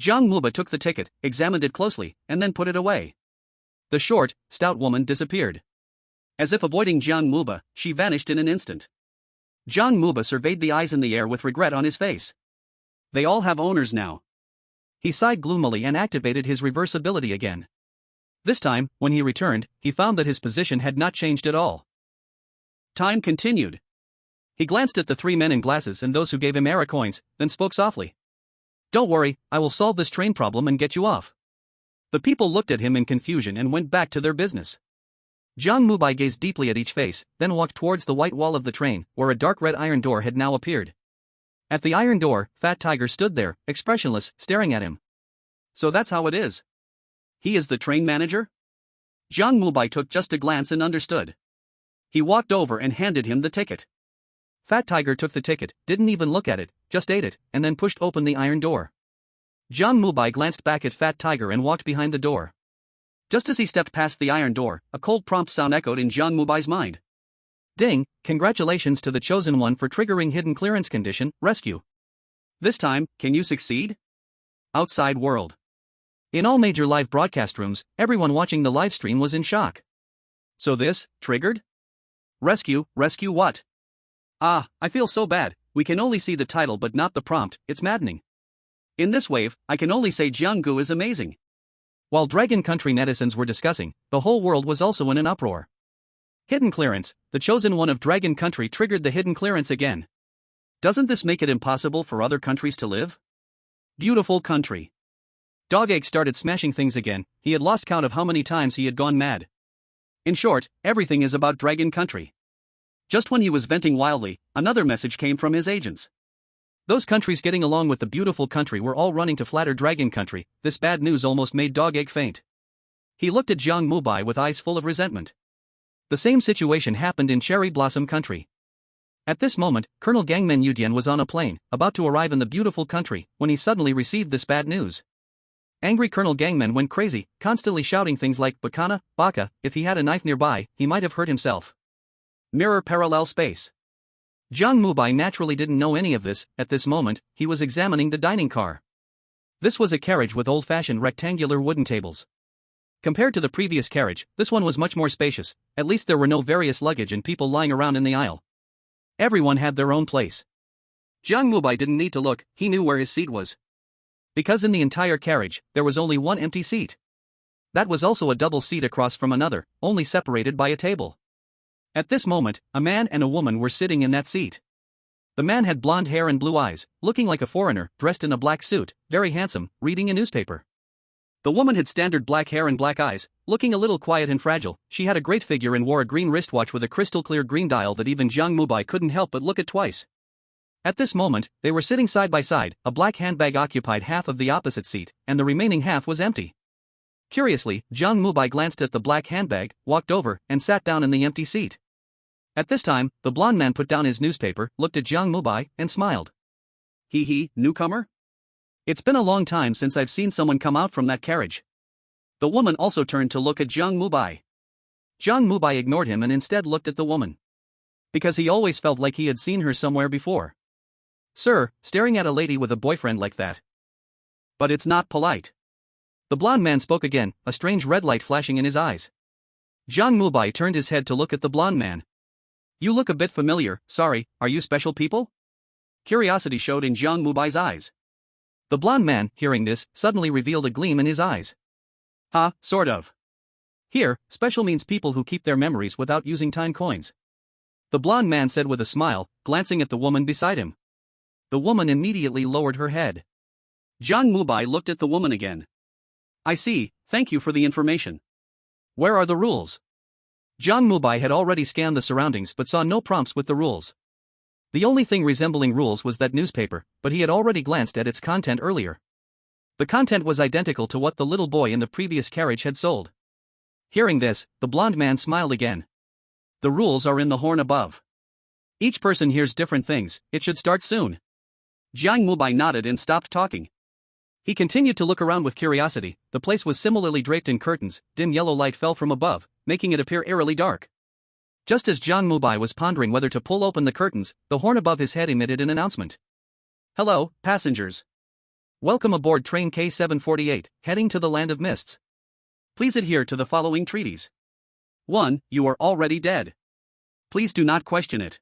Jiang Mubai took the ticket, examined it closely, and then put it away. The short, stout woman disappeared. As if avoiding Jiang Mubai, she vanished in an instant. Jiang Mubai surveyed the eyes in the air with regret on his face. They all have owners now. He sighed gloomily and activated his reverse ability again. This time, when he returned, he found that his position had not changed at all. Time continued. He glanced at the 3 men in glasses and those who gave him era coins, then spoke softly. Don't worry, I will solve this train problem and get you off. The people looked at him in confusion and went back to their business. Jiang Mubai gazed deeply at each face, then walked towards the white wall of the train, where a dark red iron door had now appeared. At the iron door, Fat Tiger stood there, expressionless, staring at him. So that's how it is. He is the train manager? Jiang Mubai took just a glance and understood. He walked over and handed him the ticket. Fat Tiger took the ticket, didn't even look at it, just ate it, and then pushed open the iron door. Jiang Mubai glanced back at Fat Tiger and walked behind the door. Just as he stepped past the iron door, a cold prompt sound echoed in Jiang Mubai's mind. Ding, congratulations to the chosen one for triggering hidden clearance condition, rescue. This time, can you succeed? Outside world. In all major live broadcast rooms, everyone watching the live stream was in shock. So this, triggered? Rescue what? I feel so bad, we can only see the title but not the prompt, it's maddening. In this wave, I can only say Jianggu is amazing. While Dragon Country netizens were discussing, the whole world was also in an uproar. Hidden clearance, the chosen one of Dragon Country triggered the hidden clearance again. Doesn't this make it impossible for other countries to live? Beautiful country. Dogegg started smashing things again, he had lost count of how many times he had gone mad. In short, everything is about Dragon Country. Just when he was venting wildly, another message came from his agents. Those countries getting along with the beautiful country were all running to flatter Dragon Country. This bad news almost made Dog Egg faint. He looked at Jiang Mubai with eyes full of resentment. The same situation happened in Cherry Blossom Country. At this moment, Colonel Gangmen Yudian was on a plane, about to arrive in the beautiful country, when he suddenly received this bad news. Angry Colonel Gangmen went crazy, constantly shouting things like Bakana, Baka. If he had a knife nearby, he might have hurt himself. Mirror parallel space. Jiang Mubai naturally didn't know any of this. At this moment, he was examining the dining car. This was a carriage with old-fashioned rectangular wooden tables. Compared to the previous carriage, this one was much more spacious. At least there were no various luggage and people lying around in the aisle. Everyone had their own place. Jiang Mubai didn't need to look, he knew where his seat was. Because in the entire carriage, there was only one empty seat. That was also a double seat across from another, only separated by a table. At this moment, a man and a woman were sitting in that seat. The man had blonde hair and blue eyes, looking like a foreigner, dressed in a black suit, very handsome, reading a newspaper. The woman had standard black hair and black eyes, looking a little quiet and fragile. She had a great figure and wore a green wristwatch with a crystal-clear green dial that even Jiang Mubai couldn't help but look at twice. At this moment, they were sitting side by side. A black handbag occupied half of the opposite seat, and the remaining half was empty. Curiously, Jiang Mubai glanced at the black handbag, walked over, and sat down in the empty seat. At this time, the blonde man put down his newspaper, looked at Jiang Mubai, and smiled. Hee, newcomer? It's been a long time since I've seen someone come out from that carriage. The woman also turned to look at Jiang Mubai. Jiang Mubai ignored him and instead looked at the woman. Because he always felt like he had seen her somewhere before. Sir, staring at a lady with a boyfriend like that. But it's not polite. The blonde man spoke again, a strange red light flashing in his eyes. Jiang Mubai turned his head to look at the blonde man. You look a bit familiar. Sorry, are you special people? Curiosity showed in Jiang Mubai's eyes. The blonde man, hearing this, suddenly revealed a gleam in his eyes. Sort of. Here, special means people who keep their memories without using time coins. The blonde man said with a smile, glancing at the woman beside him. The woman immediately lowered her head. Jiang Mubai looked at the woman again. I see, thank you for the information. Where are the rules? Jiang Mubai had already scanned the surroundings but saw no prompts with the rules. The only thing resembling rules was that newspaper, but he had already glanced at its content earlier. The content was identical to what the little boy in the previous carriage had sold. Hearing this, the blonde man smiled again. The rules are in the horn above. Each person hears different things. It should start soon. Jiang Mubai nodded and stopped talking. He continued to look around with curiosity. The place was similarly draped in curtains. Dim yellow light fell from above, making it appear eerily dark. Just as Jiang Mubai was pondering whether to pull open the curtains, the horn above his head emitted an announcement. Hello, passengers. Welcome aboard train K748, heading to the Land of Mists. Please adhere to the following treaties. 1. You are already dead. Please do not question it.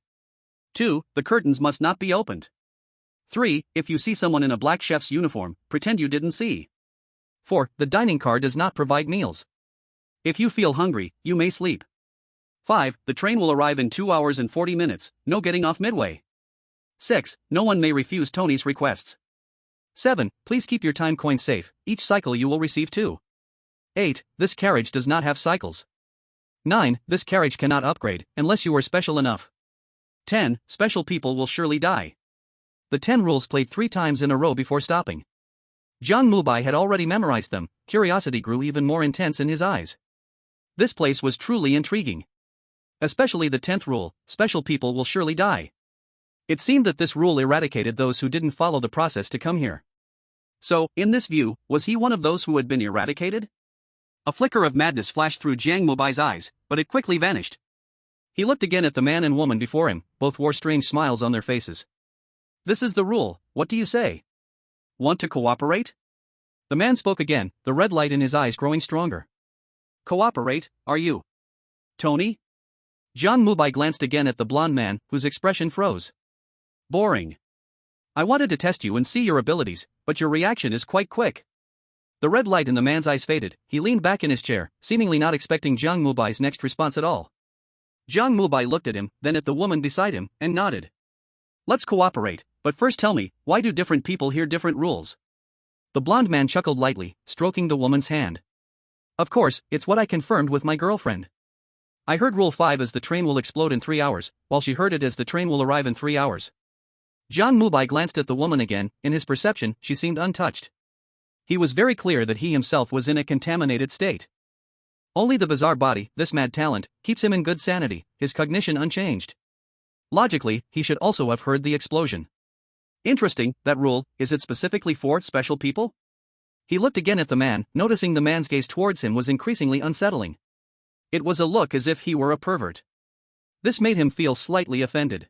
2. The curtains must not be opened. 3. If you see someone in a black chef's uniform, pretend you didn't see. 4. The dining car does not provide meals. If you feel hungry, you may sleep. 5. The train will arrive in 2 hours and 40 minutes, no getting off midway. 6. No one may refuse Tony's requests. 7. Please keep your time coins safe, each cycle you will receive 2. 8. This carriage does not have cycles. 9. This carriage cannot upgrade, unless you are special enough. 10. Special people will surely die. The 10 rules played 3 times in a row before stopping. Jiang Mubai had already memorized them. Curiosity grew even more intense in his eyes. This place was truly intriguing. Especially the 10th rule, special people will surely die. It seemed that this rule eradicated those who didn't follow the process to come here. So, in this view, was he one of those who had been eradicated? A flicker of madness flashed through Jiang Mubai's eyes, but it quickly vanished. He looked again at the man and woman before him. Both wore strange smiles on their faces. This is the rule, what do you say? Want to cooperate? The man spoke again, the red light in his eyes growing stronger. Cooperate, are you? Tony? Jiang Mubai glanced again at the blonde man, whose expression froze. Boring. I wanted to test you and see your abilities, but your reaction is quite quick. The red light in the man's eyes faded. He leaned back in his chair, seemingly not expecting Jiang Mubai's next response at all. Jiang Mubai looked at him, then at the woman beside him, and nodded. Let's cooperate, but first tell me, why do different people hear different rules? The blonde man chuckled lightly, stroking the woman's hand. Of course, it's what I confirmed with my girlfriend. I heard rule 5 as the train will explode in 3 hours, while she heard it as the train will arrive in 3 hours. Jiang Mubai glanced at the woman again. In his perception, she seemed untouched. He was very clear that he himself was in a contaminated state. Only the bizarre body, this mad talent, keeps him in good sanity, his cognition unchanged. Logically, he should also have heard the explosion. Interesting, that rule, is it specifically for special people? He looked again at the man, noticing the man's gaze towards him was increasingly unsettling. It was a look as if he were a pervert. This made him feel slightly offended.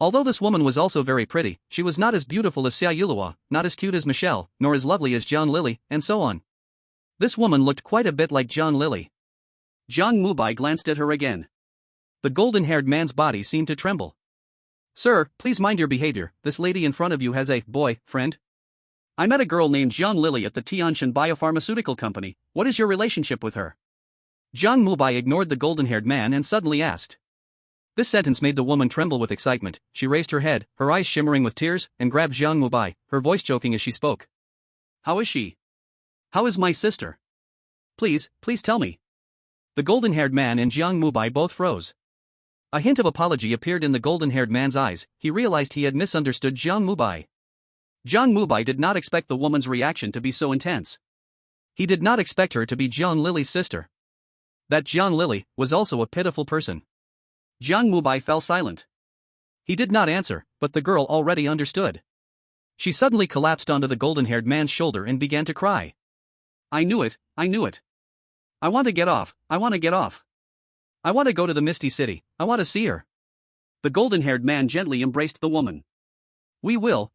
Although this woman was also very pretty, she was not as beautiful as Xia Yulua, not as cute as Michelle, nor as lovely as Zhang Lily, and so on. This woman looked quite a bit like Zhang Lily. Jiang Mubai glanced at her again. The golden-haired man's body seemed to tremble. Sir, please mind your behavior, this lady in front of you has a boy friend. I met a girl named Zhang Lily at the Qingshan Biopharmaceutical Company. What is your relationship with her? Jiang Mubai ignored the golden-haired man and suddenly asked. This sentence made the woman tremble with excitement. She raised her head, her eyes shimmering with tears, and grabbed Jiang Mubai, her voice choking as she spoke. How is she? How is my sister? Please tell me. The golden-haired man and Jiang Mubai both froze. A hint of apology appeared in the golden-haired man's eyes. He realized he had misunderstood Jiang Mubai. Jiang Mubai did not expect the woman's reaction to be so intense. He did not expect her to be Zhang Lily's sister. That Zhang Lily was also a pitiful person. Jiang Mubai fell silent. He did not answer, but the girl already understood. She suddenly collapsed onto the golden-haired man's shoulder and began to cry. I knew it. I want to get off. I want to go to the Misty City. I want to see her. The golden-haired man gently embraced the woman. We will.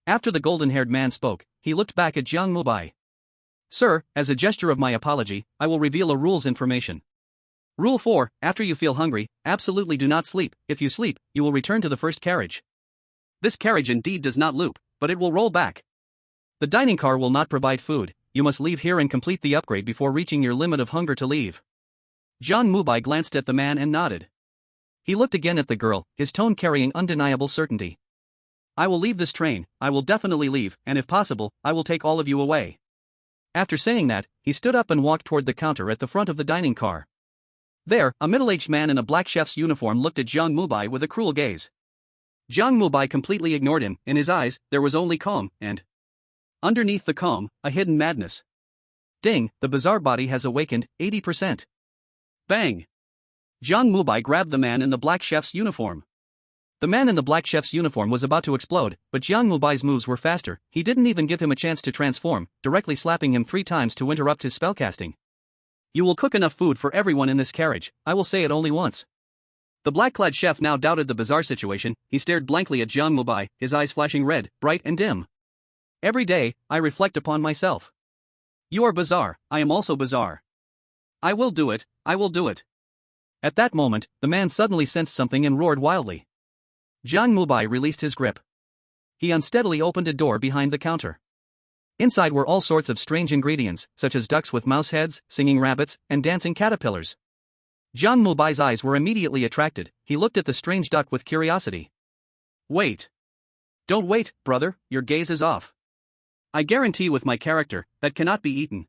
After the golden-haired man spoke, he looked back at Jiang Mubai. Sir, as a gesture of my apology, I will reveal a rules information. Rule 4, after you feel hungry, absolutely do not sleep. If you sleep, you will return to the first carriage. This carriage indeed does not loop, but it will roll back. The dining car will not provide food. You must leave here and complete the upgrade before reaching your limit of hunger to leave. Jiang Mubai glanced at the man and nodded. He looked again at the girl, his tone carrying undeniable certainty. I will leave this train, I will definitely leave, and if possible, I will take all of you away. After saying that, he stood up and walked toward the counter at the front of the dining car. There, a middle-aged man in a black chef's uniform looked at Jiang Mubai with a cruel gaze. Jiang Mubai completely ignored him. In his eyes, there was only calm, and underneath the calm, a hidden madness. Ding, the bizarre body has awakened, 80%. Bang! Jiang Mubai grabbed the man in the black chef's uniform. The man in the black chef's uniform was about to explode, but Jiang Mubai's moves were faster. He didn't even give him a chance to transform, directly slapping him 3 times to interrupt his spellcasting. You will cook enough food for everyone in this carriage, I will say it only once. The black-clad chef now doubted the bizarre situation. He stared blankly at Jiang Mubai, his eyes flashing red, bright and dim. Every day, I reflect upon myself. You are bizarre, I am also bizarre. I will do it. At that moment, the man suddenly sensed something and roared wildly. Jiang Mubai released his grip. He unsteadily opened a door behind the counter. Inside were all sorts of strange ingredients, such as ducks with mouse heads, singing rabbits, and dancing caterpillars. Jiang Mubai's eyes were immediately attracted. He looked at the strange duck with curiosity. Wait. Don't wait, brother, your gaze is off. I guarantee with my character, that cannot be eaten.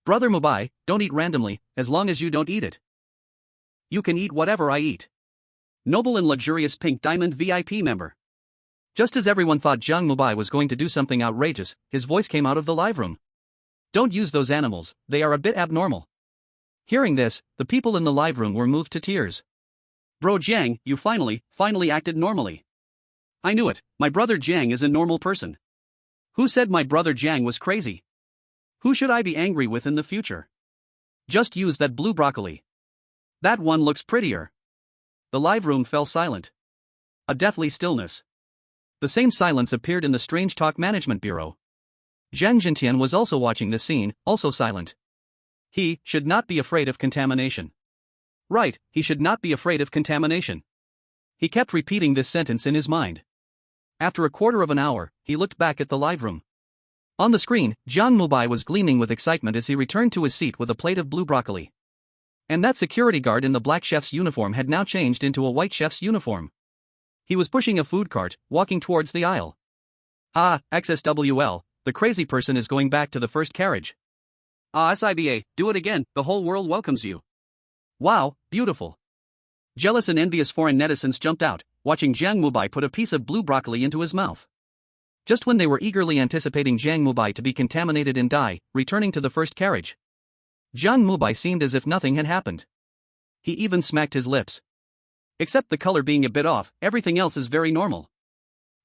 Brother Mubai, don't eat randomly, as long as you don't eat it. You can eat whatever I eat. Noble and luxurious pink diamond VIP member. Just as everyone thought Jiang Mubai was going to do something outrageous, his voice came out of the live room. Don't use those animals, they are a bit abnormal. Hearing this, the people in the live room were moved to tears. Bro Jiang, you finally acted normally. I knew it, my brother Jiang is a normal person. Who said my brother Jiang was crazy? Who should I be angry with in the future? Just use that blue broccoli. That one looks prettier. The live room fell silent. A deathly stillness. The same silence appeared in the Strange Talk Management Bureau. Zhang Jintian was also watching the scene, also silent. He should not be afraid of contamination. Right, he should not be afraid of contamination. He kept repeating this sentence in his mind. After a quarter of an hour, he looked back at the live room. On the screen, Jiang Mubai was gleaming with excitement as he returned to his seat with a plate of blue broccoli. And that security guard in the black chef's uniform had now changed into a white chef's uniform. He was pushing a food cart, walking towards the aisle. Ah, XSWL, the crazy person is going back to the first carriage. Ah, SIBA, do it again, the whole world welcomes you. Wow, beautiful. Jealous and envious foreign netizens jumped out, watching Jiang Mubai put a piece of blue broccoli into his mouth. Just when they were eagerly anticipating Jiang Mubai to be contaminated and die, returning to the first carriage, Jiang Mubai seemed as if nothing had happened. He even smacked his lips. Except the color being a bit off, everything else is very normal.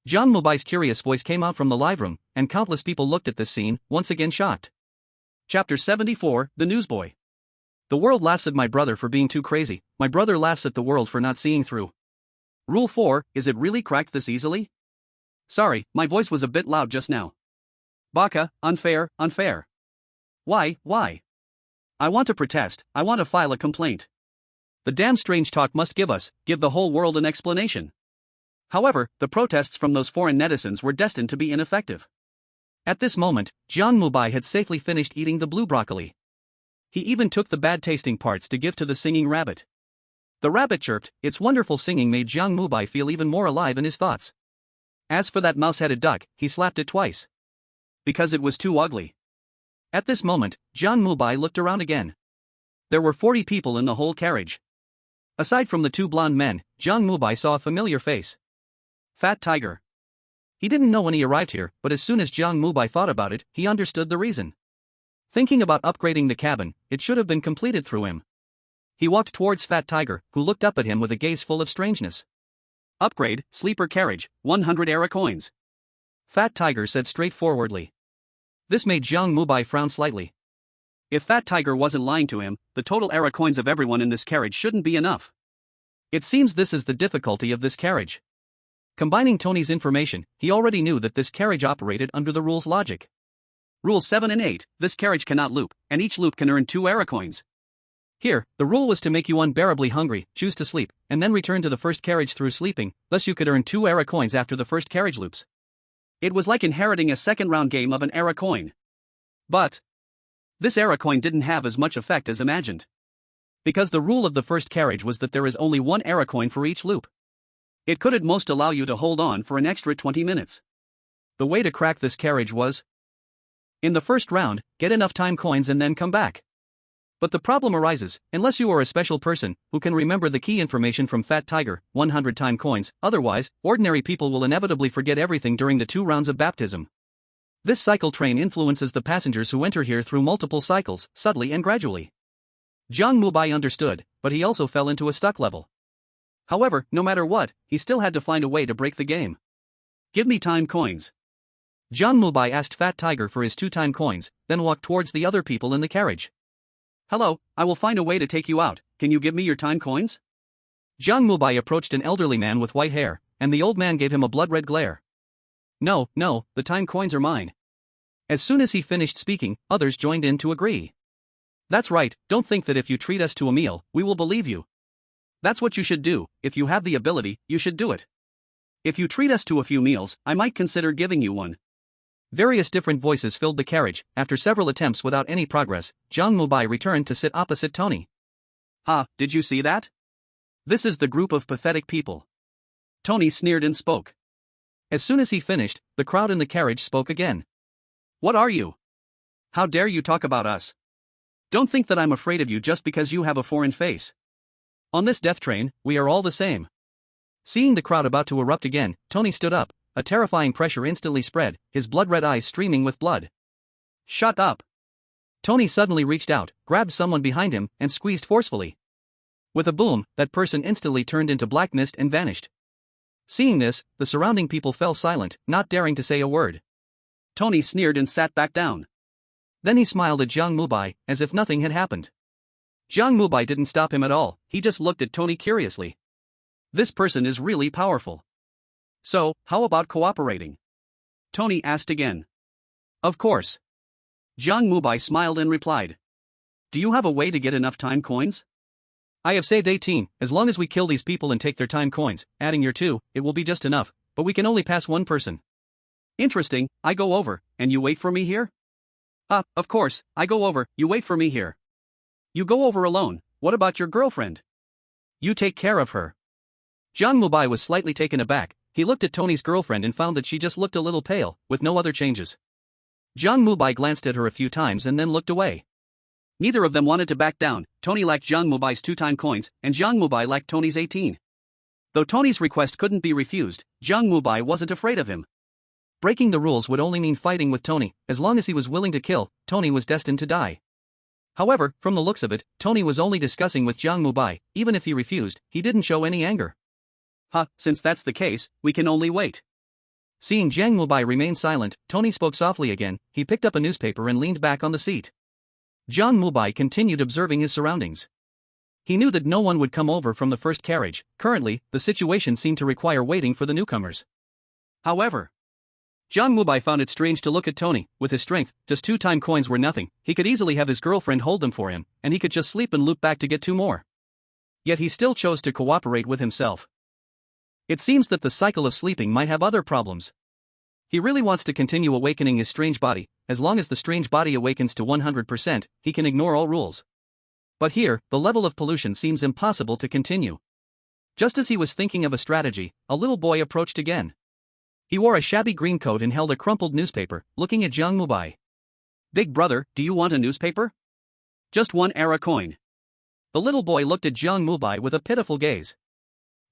Jiang Mubai's curious voice came out from the live room, and countless people looked at this scene, once again shocked. Chapter 74, The Newsboy. The world laughs at my brother for being too crazy, my brother laughs at the world for not seeing through. Rule 4, is it really cracked this easily? Sorry, my voice was a bit loud just now. Baka, unfair, unfair. Why? I want to protest, I want to file a complaint. The damn strange talk must give the whole world an explanation. However, the protests from those foreign netizens were destined to be ineffective. At this moment, Jiang Mubai had safely finished eating the blue broccoli. He even took the bad-tasting parts to give to the singing rabbit. The rabbit chirped, its wonderful singing made Jiang Mubai feel even more alive in his thoughts. As for that mouse-headed duck, he slapped it twice. Because it was too ugly. At this moment, Jiang Mubai looked around again. There were 40 people in the whole carriage. Aside from the two blonde men, Jiang Mubai saw a familiar face. Fat Tiger. He didn't know when he arrived here, but as soon as Jiang Mubai thought about it, he understood the reason. Thinking about upgrading the cabin, it should have been completed through him. He walked towards Fat Tiger, who looked up at him with a gaze full of strangeness. Upgrade, sleeper carriage, 100 era coins. Fat Tiger said straightforwardly. This made Jiang Mubai frown slightly. If Fat Tiger wasn't lying to him, the total era coins of everyone in this carriage shouldn't be enough. It seems this is the difficulty of this carriage. Combining Tony's information, he already knew that this carriage operated under the rules logic. Rules 7 and 8, this carriage cannot loop, and each loop can earn 2 era coins. Here, the rule was to make you unbearably hungry, choose to sleep, and then return to the first carriage through sleeping, thus you could earn 2 era coins after the first carriage loops. It was like inheriting a second round game of an era coin. But this era coin didn't have as much effect as imagined. Because the rule of the first carriage was that there is only 1 era coin for each loop. It could at most allow you to hold on for an extra 20 minutes. The way to crack this carriage was, in the first round, get enough time coins and then come back. But the problem arises, unless you are a special person who can remember the key information from Fat Tiger, 100 time coins, otherwise, ordinary people will inevitably forget everything during the 2 rounds of baptism. This cycle train influences the passengers who enter here through multiple cycles, subtly and gradually. Jiang Mubai understood, but he also fell into a stuck level. However, no matter what, he still had to find a way to break the game. Give me time coins. Jiang Mubai asked Fat Tiger for his 2 time coins, then walked towards the other people in the carriage. Hello, I will find a way to take you out, can you give me your time coins? Jiang Mubai approached an elderly man with white hair, and the old man gave him a blood-red glare. No, the time coins are mine. As soon as he finished speaking, others joined in to agree. That's right, don't think that if you treat us to a meal, we will believe you. That's what you should do, if you have the ability, you should do it. If you treat us to a few meals, I might consider giving you one. Various different voices filled the carriage. After several attempts without any progress, Jiang Mubai returned to sit opposite Tony. Did you see that? This is the group of pathetic people. Tony sneered and spoke. As soon as he finished, the crowd in the carriage spoke again. What are you? How dare you talk about us? Don't think that I'm afraid of you just because you have a foreign face. On this death train, we are all the same. Seeing the crowd about to erupt again, Tony stood up. A terrifying pressure instantly spread, his blood-red eyes streaming with blood. Shut up! Tony suddenly reached out, grabbed someone behind him, and squeezed forcefully. With a boom, that person instantly turned into black mist and vanished. Seeing this, the surrounding people fell silent, not daring to say a word. Tony sneered and sat back down. Then he smiled at Jiang Mubai, as if nothing had happened. Jiang Mubai didn't stop him at all, he just looked at Tony curiously. This person is really powerful. So, how about cooperating? Tony asked again. Of course. Jiang Mubai smiled and replied. Do you have a way to get enough time coins? I have saved 18, as long as we kill these people and take their time coins, adding your 2, it will be just enough, but we can only pass 1 person. Interesting, I go over, and you wait for me here? Of course, I go over, you wait for me here. You go over alone, what about your girlfriend? You take care of her. Jiang Mubai was slightly taken aback. He looked at Tony's girlfriend and found that she just looked a little pale, with no other changes. Jiang Mubai glanced at her a few times and then looked away. Neither of them wanted to back down. Tony lacked Jiang Mubai's 2-time coins, and Jiang Mubai lacked Tony's 18. Though Tony's request couldn't be refused, Jiang Mubai wasn't afraid of him. Breaking the rules would only mean fighting with Tony. As long as he was willing to kill, Tony was destined to die. However, from the looks of it, Tony was only discussing with Jiang Mubai. Even if he refused, he didn't show any anger. Since that's the case, we can only wait. Seeing Jiang Mubai remain silent, Tony spoke softly again. He picked up a newspaper and leaned back on the seat. Jiang Mubai continued observing his surroundings. He knew that no one would come over from the first carriage. Currently, the situation seemed to require waiting for the newcomers. However, Jiang Mubai found it strange to look at Tony. With his strength, just 2-time coins were nothing. He could easily have his girlfriend hold them for him, and he could just sleep and loop back to get 2 more. Yet he still chose to cooperate with himself. It seems that the cycle of sleeping might have other problems. He really wants to continue awakening his strange body. As long as the strange body awakens to 100%, he can ignore all rules. But here, the level of pollution seems impossible to continue. Just as he was thinking of a strategy, a little boy approached again. He wore a shabby green coat and held a crumpled newspaper, looking at Jiang Mubai. "Big brother, do you want a newspaper?" "Just 1 era coin." The little boy looked at Jiang Mubai with a pitiful gaze.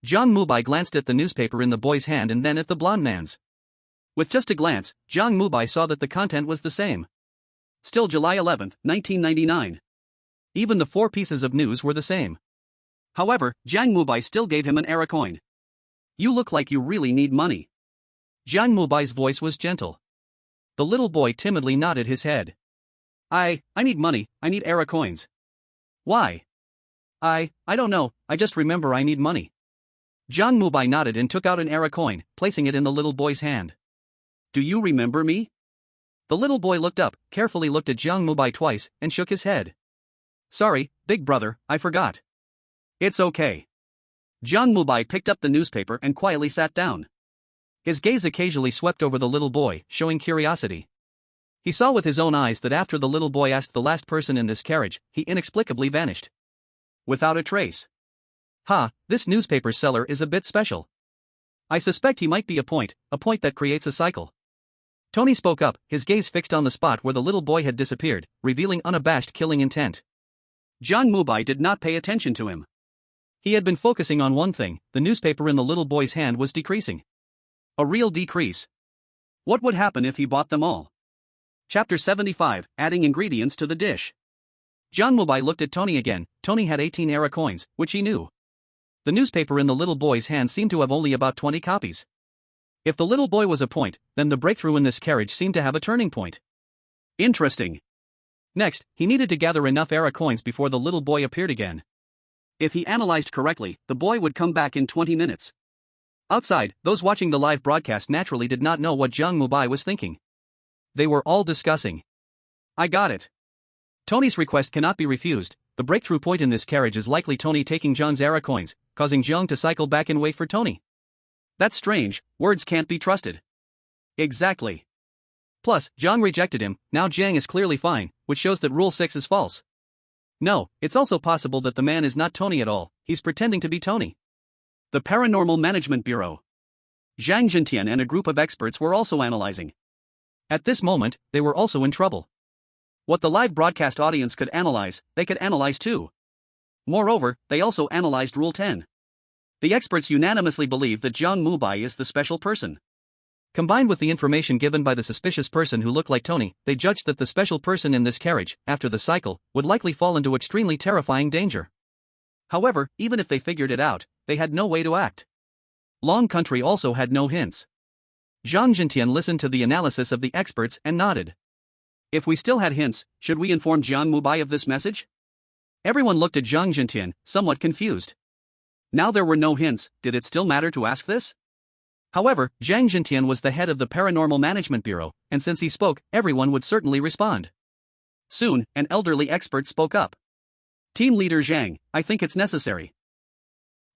Jiang Mubai glanced at the newspaper in the boy's hand and then at the blonde man's. With just a glance, Jiang Mubai saw that the content was the same. Still July 11, 1999. Even the 4 pieces of news were the same. However, Jiang Mubai still gave him an era coin. "You look like you really need money." Jiang Mubai's voice was gentle. The little boy timidly nodded his head. I need money, I need era coins." "Why?" I don't know, I just remember I need money." Jiang Mubai nodded and took out an era coin, placing it in the little boy's hand. "Do you remember me?" The little boy looked up, carefully looked at Jiang Mubai twice, and shook his head. "Sorry, big brother, I forgot." "It's okay." Jiang Mubai picked up the newspaper and quietly sat down. His gaze occasionally swept over the little boy, showing curiosity. He saw with his own eyes that after the little boy asked the last person in this carriage, he inexplicably vanished. Without a trace. This newspaper seller is a bit special. I suspect he might be a point that creates a cycle. Tony spoke up, his gaze fixed on the spot where the little boy had disappeared, revealing unabashed killing intent. Jiang Mubai did not pay attention to him. He had been focusing on one thing: the newspaper in the little boy's hand was decreasing. A real decrease. What would happen if he bought them all? Chapter 75, Adding Ingredients to the Dish. Jiang Mubai looked at Tony again. Tony had 18 era coins, which he knew. The newspaper in the little boy's hand seemed to have only about 20 copies. If the little boy was a point, then the breakthrough in this carriage seemed to have a turning point. Interesting. Next, he needed to gather enough era coins before the little boy appeared again. If he analyzed correctly, the boy would come back in 20 minutes. Outside, those watching the live broadcast naturally did not know what Jiang Mubai was thinking. They were all discussing. I got it. Tony's request cannot be refused. The breakthrough point in this carriage is likely Tony taking Jiang's era coins, causing Jiang to cycle back and wait for Tony. That's strange, words can't be trusted. Exactly. Plus, Jiang rejected him. Now Jiang is clearly fine, which shows that Rule 6 is false. No, it's also possible that the man is not Tony at all, he's pretending to be Tony. The Paranormal Management Bureau. Zhang Zhentian and a group of experts were also analyzing. At this moment, they were also in trouble. What the live broadcast audience could analyze, they could analyze too. Moreover, they also analyzed Rule 10. The experts unanimously believe that Jiang Mubai is the special person. Combined with the information given by the suspicious person who looked like Tony, they judged that the special person in this carriage, after the cycle, would likely fall into extremely terrifying danger. However, even if they figured it out, they had no way to act. Long Country also had no hints. Zhang Zhentian listened to the analysis of the experts and nodded. If we still had hints, should we inform Jiang Mubai of this message? Everyone looked at Zhang Zhentian, somewhat confused. Now there were no hints, did it still matter to ask this? However, Zhang Zhentian was the head of the Paranormal Management Bureau, and since he spoke, everyone would certainly respond. Soon, an elderly expert spoke up. Team leader Zhang, I think it's necessary.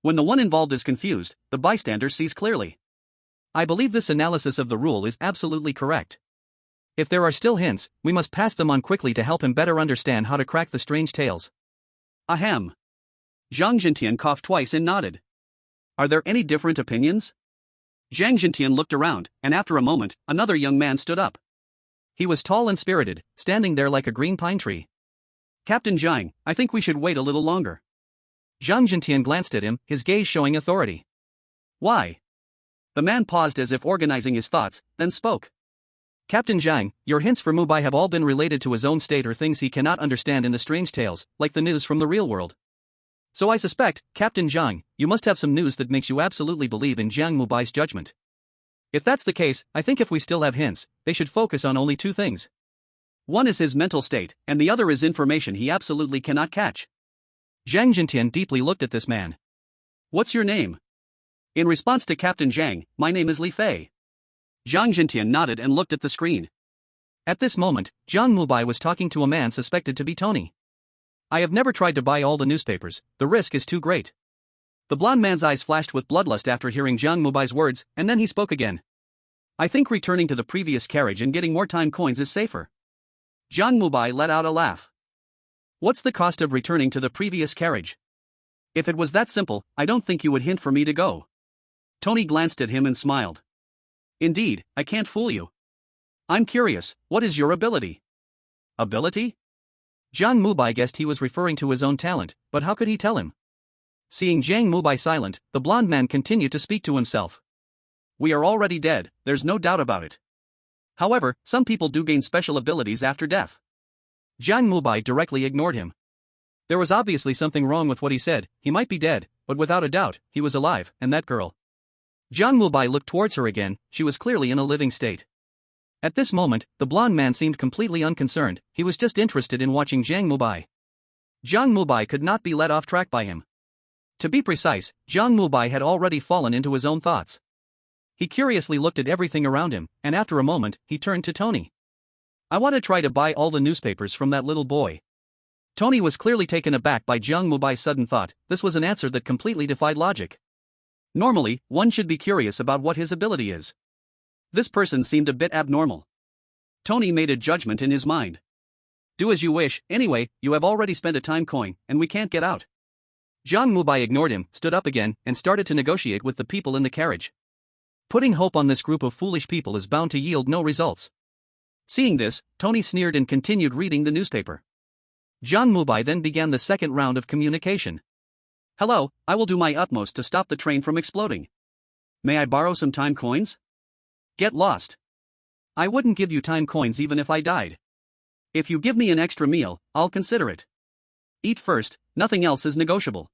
When the one involved is confused, the bystander sees clearly. I believe this analysis of the rule is absolutely correct. If there are still hints, we must pass them on quickly to help him better understand how to crack the strange tales. Ahem. Zhang Zhentian coughed twice and nodded. Are there any different opinions? Zhang Zhentian looked around, and after a moment, another young man stood up. He was tall and spirited, standing there like a green pine tree. Captain Jiang, I think we should wait a little longer. Zhang Jintian glanced at him, his gaze showing authority. Why? The man paused as if organizing his thoughts, then spoke. Captain Jiang, your hints for Mubai have all been related to his own state or things he cannot understand in the strange tales, like the news from the real world. So I suspect, Captain Jiang, you must have some news that makes you absolutely believe in Jiang Mubai's judgment. If that's the case, I think if we still have hints, they should focus on only two things. One is his mental state, and the other is information he absolutely cannot catch. Zhang Jintian deeply looked at this man. What's your name? In response to Captain Jiang, my name is Li Fei. Zhang Jintian nodded and looked at the screen. At this moment, Jiang Mubai was talking to a man suspected to be Tony. I have never tried to buy all the newspapers, the risk is too great. The blond man's eyes flashed with bloodlust after hearing Jiang Mubai's words, and then he spoke again. I think returning to the previous carriage and getting more time coins is safer. Jiang Mubai let out a laugh. What's the cost of returning to the previous carriage? If it was that simple, I don't think you would hint for me to go. Tony glanced at him and smiled. Indeed, I can't fool you. I'm curious, what is your ability? Ability? Jiang Mubai guessed he was referring to his own talent, but how could he tell him? Seeing Jiang Mubai silent, the blond man continued to speak to himself. We are already dead, there's no doubt about it. However, some people do gain special abilities after death. Jiang Mubai directly ignored him. There was obviously something wrong with what he said, he might be dead, but without a doubt, he was alive, and that girl. Jiang Mubai looked towards her again, she was clearly in a living state. At this moment, the blond man seemed completely unconcerned, he was just interested in watching Jiang Mubai. Jiang Mubai could not be led off track by him. To be precise, Jiang Mubai had already fallen into his own thoughts. He curiously looked at everything around him, and after a moment, he turned to Tony. I want to try to buy all the newspapers from that little boy. Tony was clearly taken aback by Jiang Mubai's sudden thought, this was an answer that completely defied logic. Normally, one should be curious about what his ability is. This person seemed a bit abnormal. Tony made a judgment in his mind. Do as you wish, anyway, you have already spent a time coin, and we can't get out. Jiang Mubai ignored him, stood up again, and started to negotiate with the people in the carriage. Putting hope on this group of foolish people is bound to yield no results. Seeing this, Tony sneered and continued reading the newspaper. Jiang Mubai then began the second round of communication. Hello, I will do my utmost to stop the train from exploding. May I borrow some time coins? Get lost. I wouldn't give you time coins even if I died. If you give me an extra meal, I'll consider it. Eat first, nothing else is negotiable.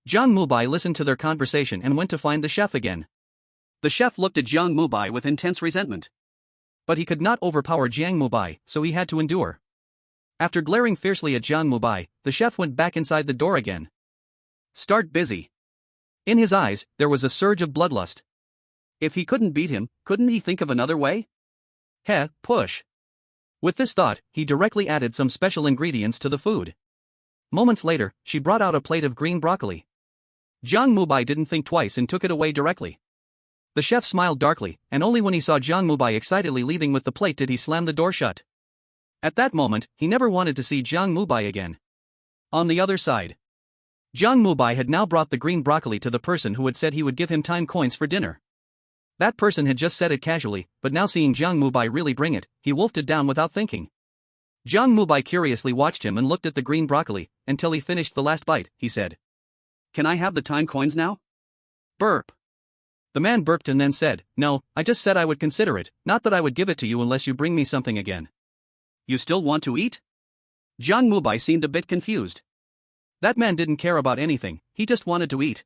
Jiang Mubai listened to their conversation and went to find the chef again. The chef looked at Jiang Mubai with intense resentment. But he could not overpower Jiang Mubai, so he had to endure. After glaring fiercely at Jiang Mubai, the chef went back inside the door again. Start busy. In his eyes, there was a surge of bloodlust. If he couldn't beat him, couldn't he think of another way? Push. With this thought, he directly added some special ingredients to the food. Moments later, she brought out a plate of green broccoli. Jiang Mubai didn't think twice and took it away directly. The chef smiled darkly, and only when he saw Jiang Mubai excitedly leaving with the plate did he slam the door shut. At that moment, he never wanted to see Jiang Mubai again. On the other side, Jiang Mubai had now brought the green broccoli to the person who had said he would give him time coins for dinner. That person had just said it casually, but now seeing Jiang Mubai really bring it, he wolfed it down without thinking. Jiang Mubai curiously watched him and looked at the green broccoli, until he finished the last bite, he said. Can I have the time coins now? Burp. The man burped and then said, No, I just said I would consider it, not that I would give it to you unless you bring me something again. You still want to eat? Jiang Mubai seemed a bit confused. That man didn't care about anything, he just wanted to eat.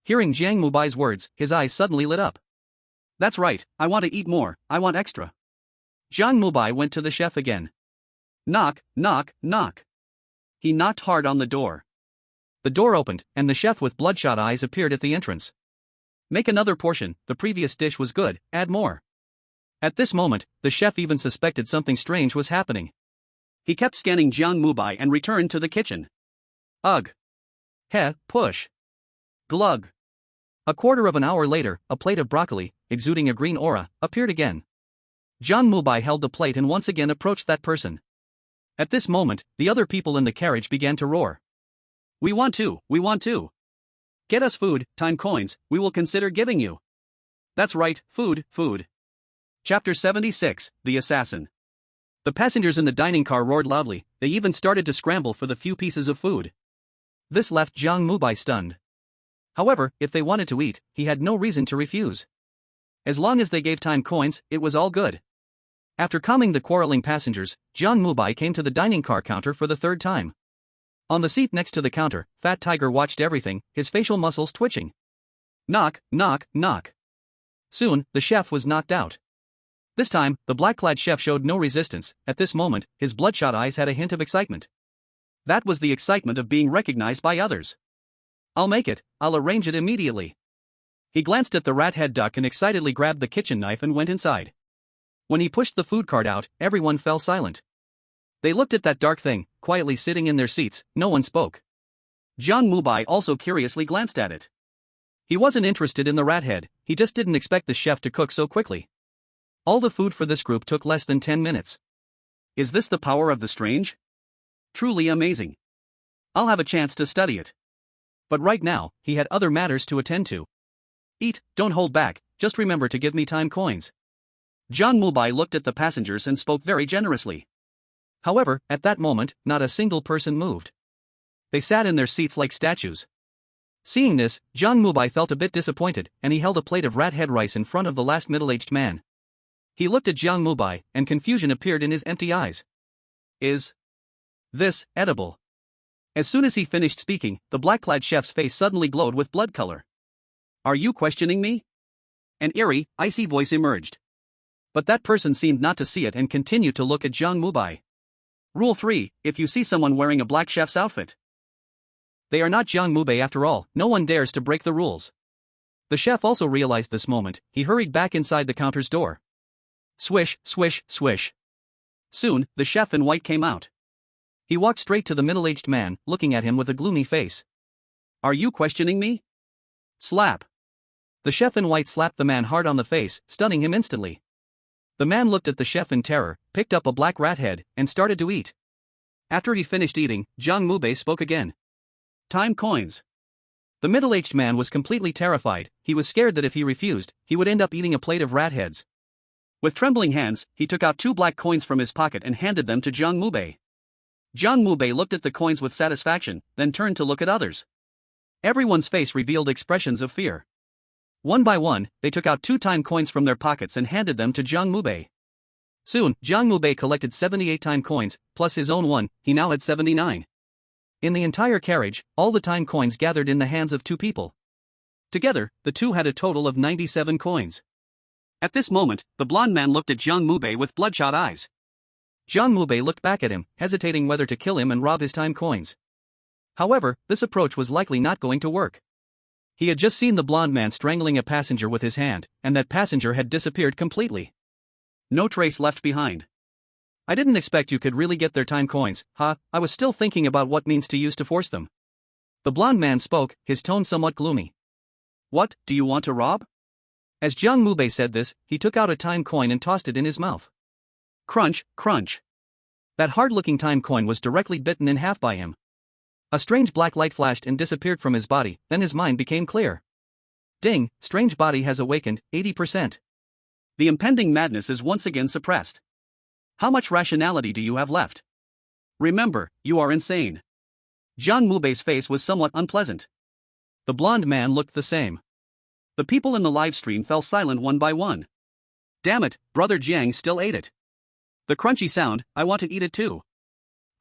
Hearing Jiang Mubai's words, his eyes suddenly lit up. That's right, I want to eat more, I want extra. Jiang Mubai went to the chef again. Knock, knock, knock. He knocked hard on the door. The door opened, and the chef with bloodshot eyes appeared at the entrance. Make another portion, the previous dish was good, add more. At this moment, the chef even suspected something strange was happening. He kept scanning Jiang Mubai and returned to the kitchen. Ugh. Push. Glug. A quarter of an hour later, a plate of broccoli, exuding a green aura, appeared again. Jiang Mubai held the plate and once again approached that person. At this moment, the other people in the carriage began to roar. We want to. Get us food, time coins, we will consider giving you. That's right, food. Chapter 76, The Assassin. The passengers in the dining car roared loudly, they even started to scramble for the few pieces of food. This left Jiang Mubai stunned. However, if they wanted to eat, he had no reason to refuse. As long as they gave time coins, it was all good. After calming the quarreling passengers, Jiang Mubai came to the dining car counter for the third time. On the seat next to the counter, Fat Tiger watched everything, his facial muscles twitching. Knock, knock, knock. Soon, the chef was knocked out. This time, the black-clad chef showed no resistance. At this moment, his bloodshot eyes had a hint of excitement. That was the excitement of being recognized by others. I'll make it, I'll arrange it immediately. He glanced at the rat-head duck and excitedly grabbed the kitchen knife and went inside. When he pushed the food cart out, everyone fell silent. They looked at that dark thing, quietly sitting in their seats, no one spoke. Jiang Mubai also curiously glanced at it. He wasn't interested in the rat head, he just didn't expect the chef to cook so quickly. All the food for this group took less than 10 minutes. Is this the power of the strange? Truly amazing. I'll have a chance to study it. But right now, he had other matters to attend to. Eat, don't hold back, just remember to give me time coins. Jiang Mubai looked at the passengers and spoke very generously. However, at that moment, not a single person moved. They sat in their seats like statues. Seeing this, Jiang Mubai felt a bit disappointed, and he held a plate of rat head rice in front of the last middle-aged man. He looked at Jiang Mubai, and confusion appeared in his empty eyes. Is this edible? As soon as he finished speaking, the black-clad chef's face suddenly glowed with blood color. Are you questioning me? An eerie, icy voice emerged. But that person seemed not to see it and continued to look at Jiang Mubai. Rule 3, if you see someone wearing a black chef's outfit. They are not Jiang Mubai after all, no one dares to break the rules. The chef also realized this moment, he hurried back inside the counter's door. Swish, swish, swish. Soon, the chef in white came out. He walked straight to the middle-aged man, looking at him with a gloomy face. Are you questioning me? Slap. The chef in white slapped the man hard on the face, stunning him instantly. The man looked at the chef in terror, picked up a black rat head, and started to eat. After he finished eating, Jiang Mubai spoke again. Time coins. The middle-aged man was completely terrified, he was scared that if he refused, he would end up eating a plate of rat heads. With trembling hands, he took out 2 black coins from his pocket and handed them to Jiang Mubai. Jiang Mubai looked at the coins with satisfaction, then turned to look at others. Everyone's face revealed expressions of fear. One by one, they took out 2 time coins from their pockets and handed them to Jiang Mubai. Soon, Jiang Mubai collected 78 time coins, plus his own one, he now had 79. In the entire carriage, all the time coins gathered in the hands of 2 people. Together, the two had a total of 97 coins. At this moment, the blond man looked at Jiang Mubai with bloodshot eyes. Jiang Mubai looked back at him, hesitating whether to kill him and rob his time coins. However, this approach was likely not going to work. He had just seen the blond man strangling a passenger with his hand, and that passenger had disappeared completely. No trace left behind. I didn't expect you could really get their time coins, huh? I was still thinking about what means to use to force them. The blond man spoke, his tone somewhat gloomy. What, do you want to rob? As Jiang Mubai said this, he took out a time coin and tossed it in his mouth. Crunch, crunch. That hard-looking time coin was directly bitten in half by him. A strange black light flashed and disappeared from his body, then his mind became clear. Ding, strange body has awakened, 80%. The impending madness is once again suppressed. How much rationality do you have left? Remember, you are insane. Jiang Mubei's face was somewhat unpleasant. The blond man looked the same. The people in the live stream fell silent one by one. Damn it, brother Jiang still ate it. The crunchy sound, I want to eat it too.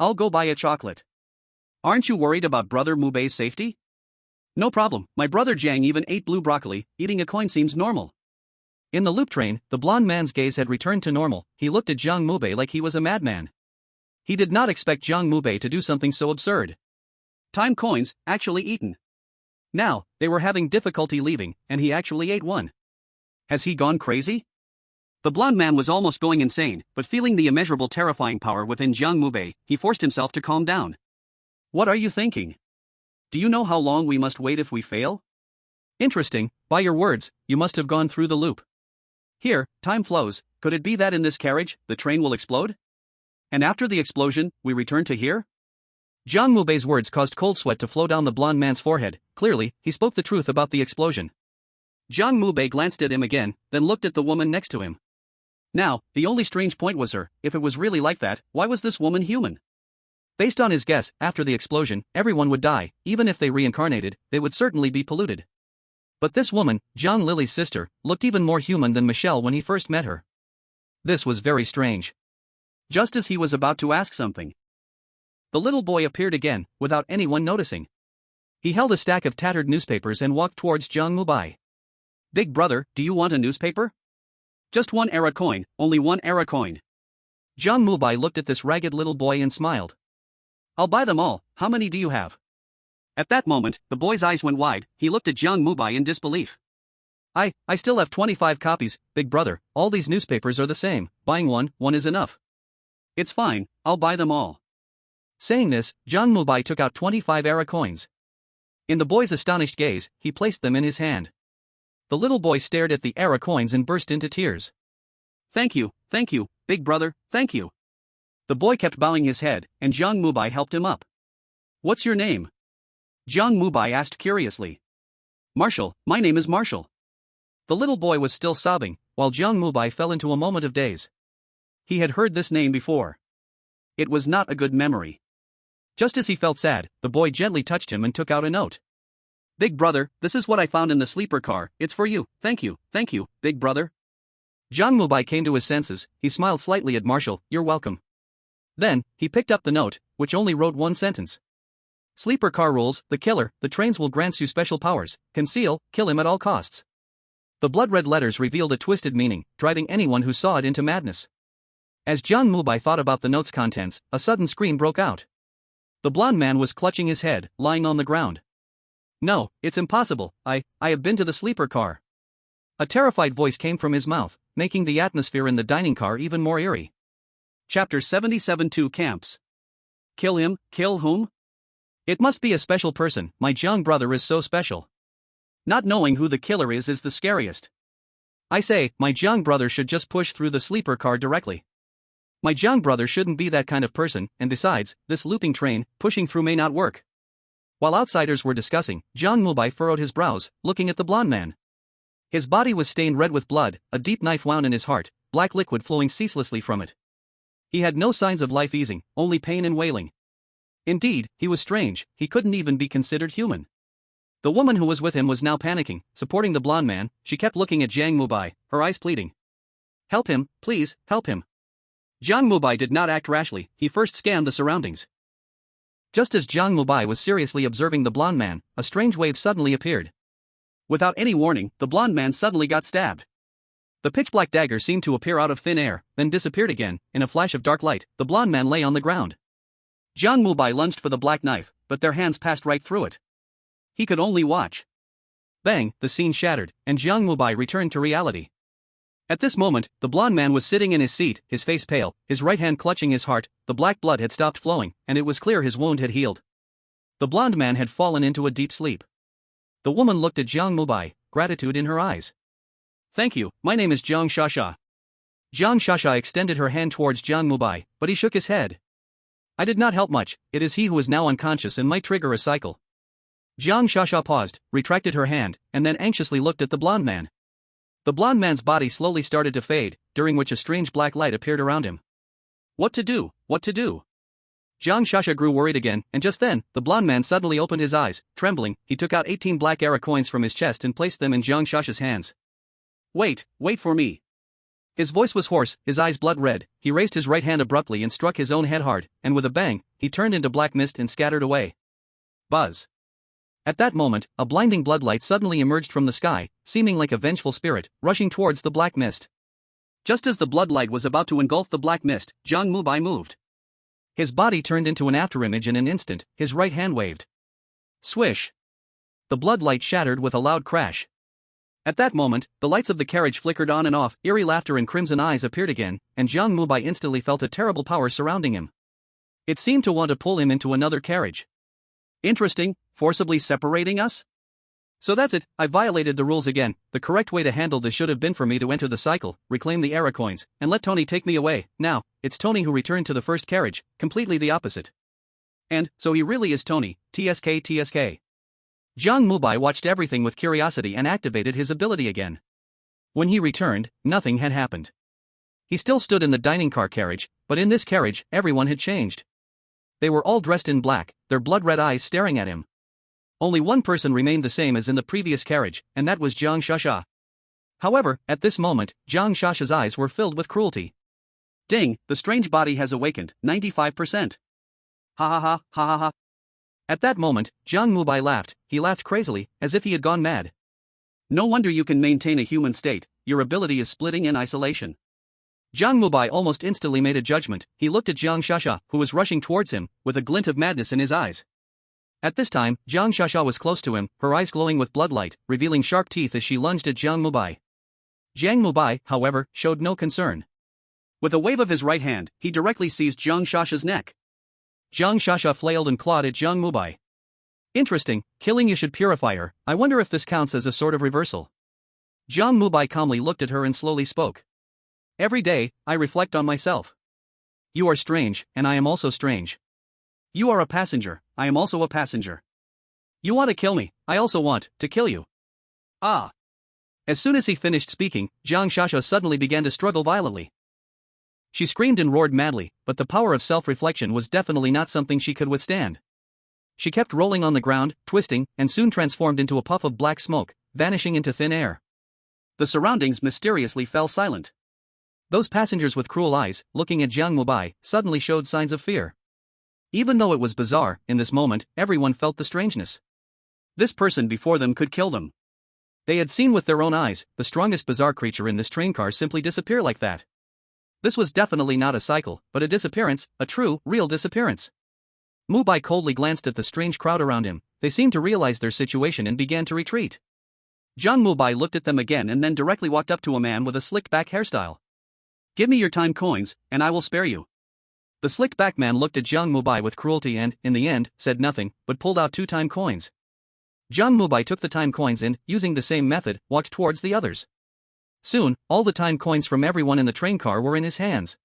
I'll go buy a chocolate. Aren't you worried about brother Mubei's safety? No problem, my brother Jiang even ate blue broccoli, eating a coin seems normal. In the loop train, the blond man's gaze had returned to normal, he looked at Jiang Mubai like he was a madman. He did not expect Jiang Mubai to do something so absurd. Time coins, actually eaten. Now, they were having difficulty leaving, and he actually ate one. Has he gone crazy? The blond man was almost going insane, but feeling the immeasurable terrifying power within Jiang Mubai, he forced himself to calm down. What are you thinking? Do you know how long we must wait if we fail? Interesting, by your words, you must have gone through the loop. Here, time flows, could it be that in this carriage, the train will explode? And after the explosion, we return to here? Jiang Mubei's words caused cold sweat to flow down the blond man's forehead, clearly, he spoke the truth about the explosion. Jiang Mubai glanced at him again, then looked at the woman next to him. Now, the only strange point was her. If it was really like that, why was this woman human? Based on his guess, after the explosion, everyone would die. Even if they reincarnated, they would certainly be polluted. But this woman, Jiang Lily's sister, looked even more human than Michelle when he first met her. This was very strange. Just as he was about to ask something, the little boy appeared again, without anyone noticing. He held a stack of tattered newspapers and walked towards Jiang Mubai. Big brother, do you want a newspaper? Just one era coin, only one era coin. Jiang Mubai looked at this ragged little boy and smiled. I'll buy them all, how many do you have? At that moment, the boy's eyes went wide. He looked at Jiang Mubai in disbelief. I still have 25 copies, big brother, all these newspapers are the same, buying one is enough. It's fine, I'll buy them all. Saying this, Jiang Mubai took out 25 era coins. In the boy's astonished gaze, he placed them in his hand. The little boy stared at the era coins and burst into tears. Thank you, big brother, thank you. The boy kept bowing his head, and Jiang Mubai helped him up. What's your name? Jiang Mubai asked curiously. Marshall, my name is Marshall. The little boy was still sobbing, while Jiang Mubai fell into a moment of daze. He had heard this name before. It was not a good memory. Just as he felt sad, the boy gently touched him and took out a note. Big brother, this is what I found in the sleeper car, it's for you, thank you, big brother. Jiang Mubai came to his senses. He smiled slightly at Marshall, you're welcome. Then, he picked up the note, which only wrote one sentence. Sleeper car rules, the killer, the trains will grant you special powers, conceal, kill him at all costs. The blood-red letters revealed a twisted meaning, driving anyone who saw it into madness. As Jiang Mubai thought about the note's contents, a sudden scream broke out. The blonde man was clutching his head, lying on the ground. No, it's impossible, I have been to the sleeper car. A terrified voice came from his mouth, making the atmosphere in the dining car even more eerie. Chapter 77 Two Camps. Kill him, kill whom? It must be a special person, my Jiang brother is so special. Not knowing who the killer is the scariest. I say, my Jiang brother should just push through the sleeper car directly. My Jiang brother shouldn't be that kind of person, and besides, this looping train, pushing through may not work. While outsiders were discussing, Jiang Mubai furrowed his brows, looking at the blonde man. His body was stained red with blood, a deep knife wound in his heart, black liquid flowing ceaselessly from it. He had no signs of life easing, only pain and wailing. Indeed, he was strange, he couldn't even be considered human. The woman who was with him was now panicking, supporting the blonde man. She kept looking at Jiang Mubai, her eyes pleading. Help him, please, help him. Jiang Mubai did not act rashly, he first scanned the surroundings. Just as Jiang Mubai was seriously observing the blonde man, a strange wave suddenly appeared. Without any warning, the blonde man suddenly got stabbed. The pitch-black dagger seemed to appear out of thin air, then disappeared again. In a flash of dark light, the blonde man lay on the ground. Jiang Mubai lunged for the black knife, but their hands passed right through it. He could only watch. Bang, the scene shattered, and Jiang Mubai returned to reality. At this moment, the blonde man was sitting in his seat, his face pale, his right hand clutching his heart. The black blood had stopped flowing, and it was clear his wound had healed. The blonde man had fallen into a deep sleep. The woman looked at Jiang Mubai, gratitude in her eyes. Thank you, my name is Jiang Shasha. Jiang Shasha extended her hand towards Jiang Mubai, but he shook his head. I did not help much, it is he who is now unconscious and might trigger a cycle. Jiang Shasha paused, retracted her hand, and then anxiously looked at the blonde man. The blonde man's body slowly started to fade, during which a strange black light appeared around him. What to do, what to do? Jiang Shasha grew worried again, and just then, the blonde man suddenly opened his eyes. Trembling, he took out 18 black era coins from his chest and placed them in Jiang Shasha's hands. Wait for me. His voice was hoarse, his eyes blood red. He raised his right hand abruptly and struck his own head hard, and with a bang, he turned into black mist and scattered away. Buzz. At that moment, a blinding bloodlight suddenly emerged from the sky, seeming like a vengeful spirit, rushing towards the black mist. Just as the bloodlight was about to engulf the black mist, Jiang Mubai moved. His body turned into an afterimage in an instant, his right hand waved. Swish. The bloodlight shattered with a loud crash. At that moment, the lights of the carriage flickered on and off, eerie laughter and crimson eyes appeared again, and Jiang Mubai instantly felt a terrible power surrounding him. It seemed to want to pull him into another carriage. Interesting, forcibly separating us? So that's it, I violated the rules again. The correct way to handle this should have been for me to enter the cycle, reclaim the era coins, and let Tony take me away. Now, it's Tony who returned to the first carriage, completely the opposite. And, so he really is Tony, TSK. Jiang Mubai watched everything with curiosity and activated his ability again. When he returned, nothing had happened. He still stood in the dining car carriage, but in this carriage, everyone had changed. They were all dressed in black, their blood-red eyes staring at him. Only one person remained the same as in the previous carriage, and that was Jiang Shasha. However, at this moment, Jiang Shasha's eyes were filled with cruelty. Ding, the strange body has awakened, 95%. Ha ha ha, ha ha ha. At that moment, Jiang Mubai laughed. He laughed crazily, as if he had gone mad. No wonder you can maintain a human state, your ability is splitting in isolation. Jiang Mubai almost instantly made a judgment. He looked at Jiang Shasha, who was rushing towards him, with a glint of madness in his eyes. At this time, Jiang Shasha was close to him, her eyes glowing with bloodlight, revealing sharp teeth as she lunged at Jiang Mubai. Jiang Mubai, however, showed no concern. With a wave of his right hand, he directly seized Jiang Shasha's neck. Jiang Shasha flailed and clawed at Jiang Mubai. Interesting, killing you should purify her. I wonder if this counts as a sort of reversal. Jiang Mubai calmly looked at her and slowly spoke. Every day, I reflect on myself. You are strange, and I am also strange. You are a passenger, I am also a passenger. You want to kill me, I also want to kill you. Ah! As soon as he finished speaking, Jiang Shasha suddenly began to struggle violently. She screamed and roared madly, but the power of self-reflection was definitely not something she could withstand. She kept rolling on the ground, twisting, and soon transformed into a puff of black smoke, vanishing into thin air. The surroundings mysteriously fell silent. Those passengers with cruel eyes, looking at Jiang Mubai, suddenly showed signs of fear. Even though it was bizarre, in this moment, everyone felt the strangeness. This person before them could kill them. They had seen with their own eyes, the strongest bizarre creature in this train car simply disappear like that. This was definitely not a cycle, but a disappearance, a true, real disappearance. Mubai coldly glanced at the strange crowd around him. They seemed to realize their situation and began to retreat. Jiang Mubai looked at them again and then directly walked up to a man with a slick-back hairstyle. Give me your time coins, and I will spare you. The slick-back man looked at Jiang Mubai with cruelty and, in the end, said nothing, but pulled out 2 time coins. Jiang Mubai took the time coins and, using the same method, walked towards the others. Soon, all the time coins from everyone in the train car were in his hands.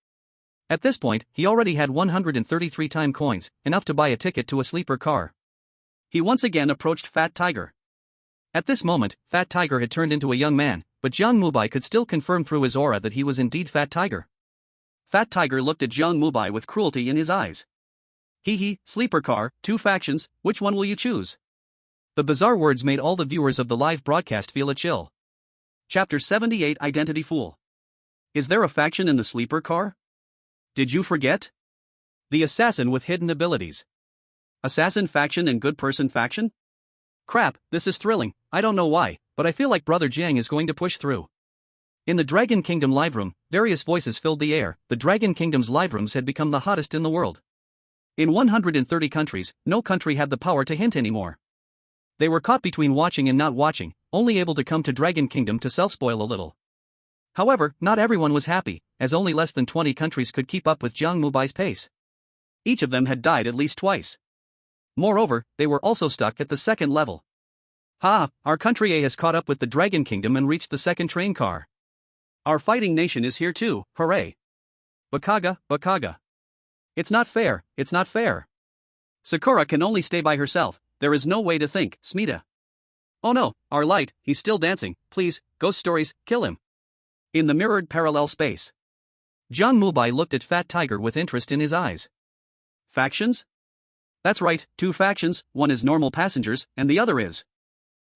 At this point, he already had 133 time coins, enough to buy a ticket to a sleeper car. He once again approached Fat Tiger. At this moment, Fat Tiger had turned into a young man, but Jiang Mubai could still confirm through his aura that he was indeed Fat Tiger. Fat Tiger looked at Jiang Mubai with cruelty in his eyes. Hee hee, sleeper car, 2 factions, which one will you choose? The bizarre words made all the viewers of the live broadcast feel a chill. Chapter 78 Identity Fool. Is there a faction in the sleeper car? Did you forget? The assassin with hidden abilities. Assassin faction and good person faction? Crap, this is thrilling, I don't know why, but I feel like Brother Jiang is going to push through. In the Dragon Kingdom live room, various voices filled the air. The Dragon Kingdom's live rooms had become the hottest in the world. In 130 countries, no country had the power to hint anymore. They were caught between watching and not watching, only able to come to Dragon Kingdom to self-spoil a little. However, not everyone was happy, as only less than 20 countries could keep up with Jiang Mubai's pace. Each of them had died at least twice. Moreover, they were also stuck at the 2nd level. Ha! Our country A has caught up with the Dragon Kingdom and reached the 2nd train car. Our fighting nation is here too, hooray! Bakaga, Bakaga. It's not fair, it's not fair. Sakura can only stay by herself, there is no way to think, Smita. Oh no, our light, he's still dancing, please, ghost stories, kill him. In the mirrored parallel space. Jiang Mubai looked at Fat Tiger with interest in his eyes. Factions? That's right, 2 factions, one is normal passengers, and the other is.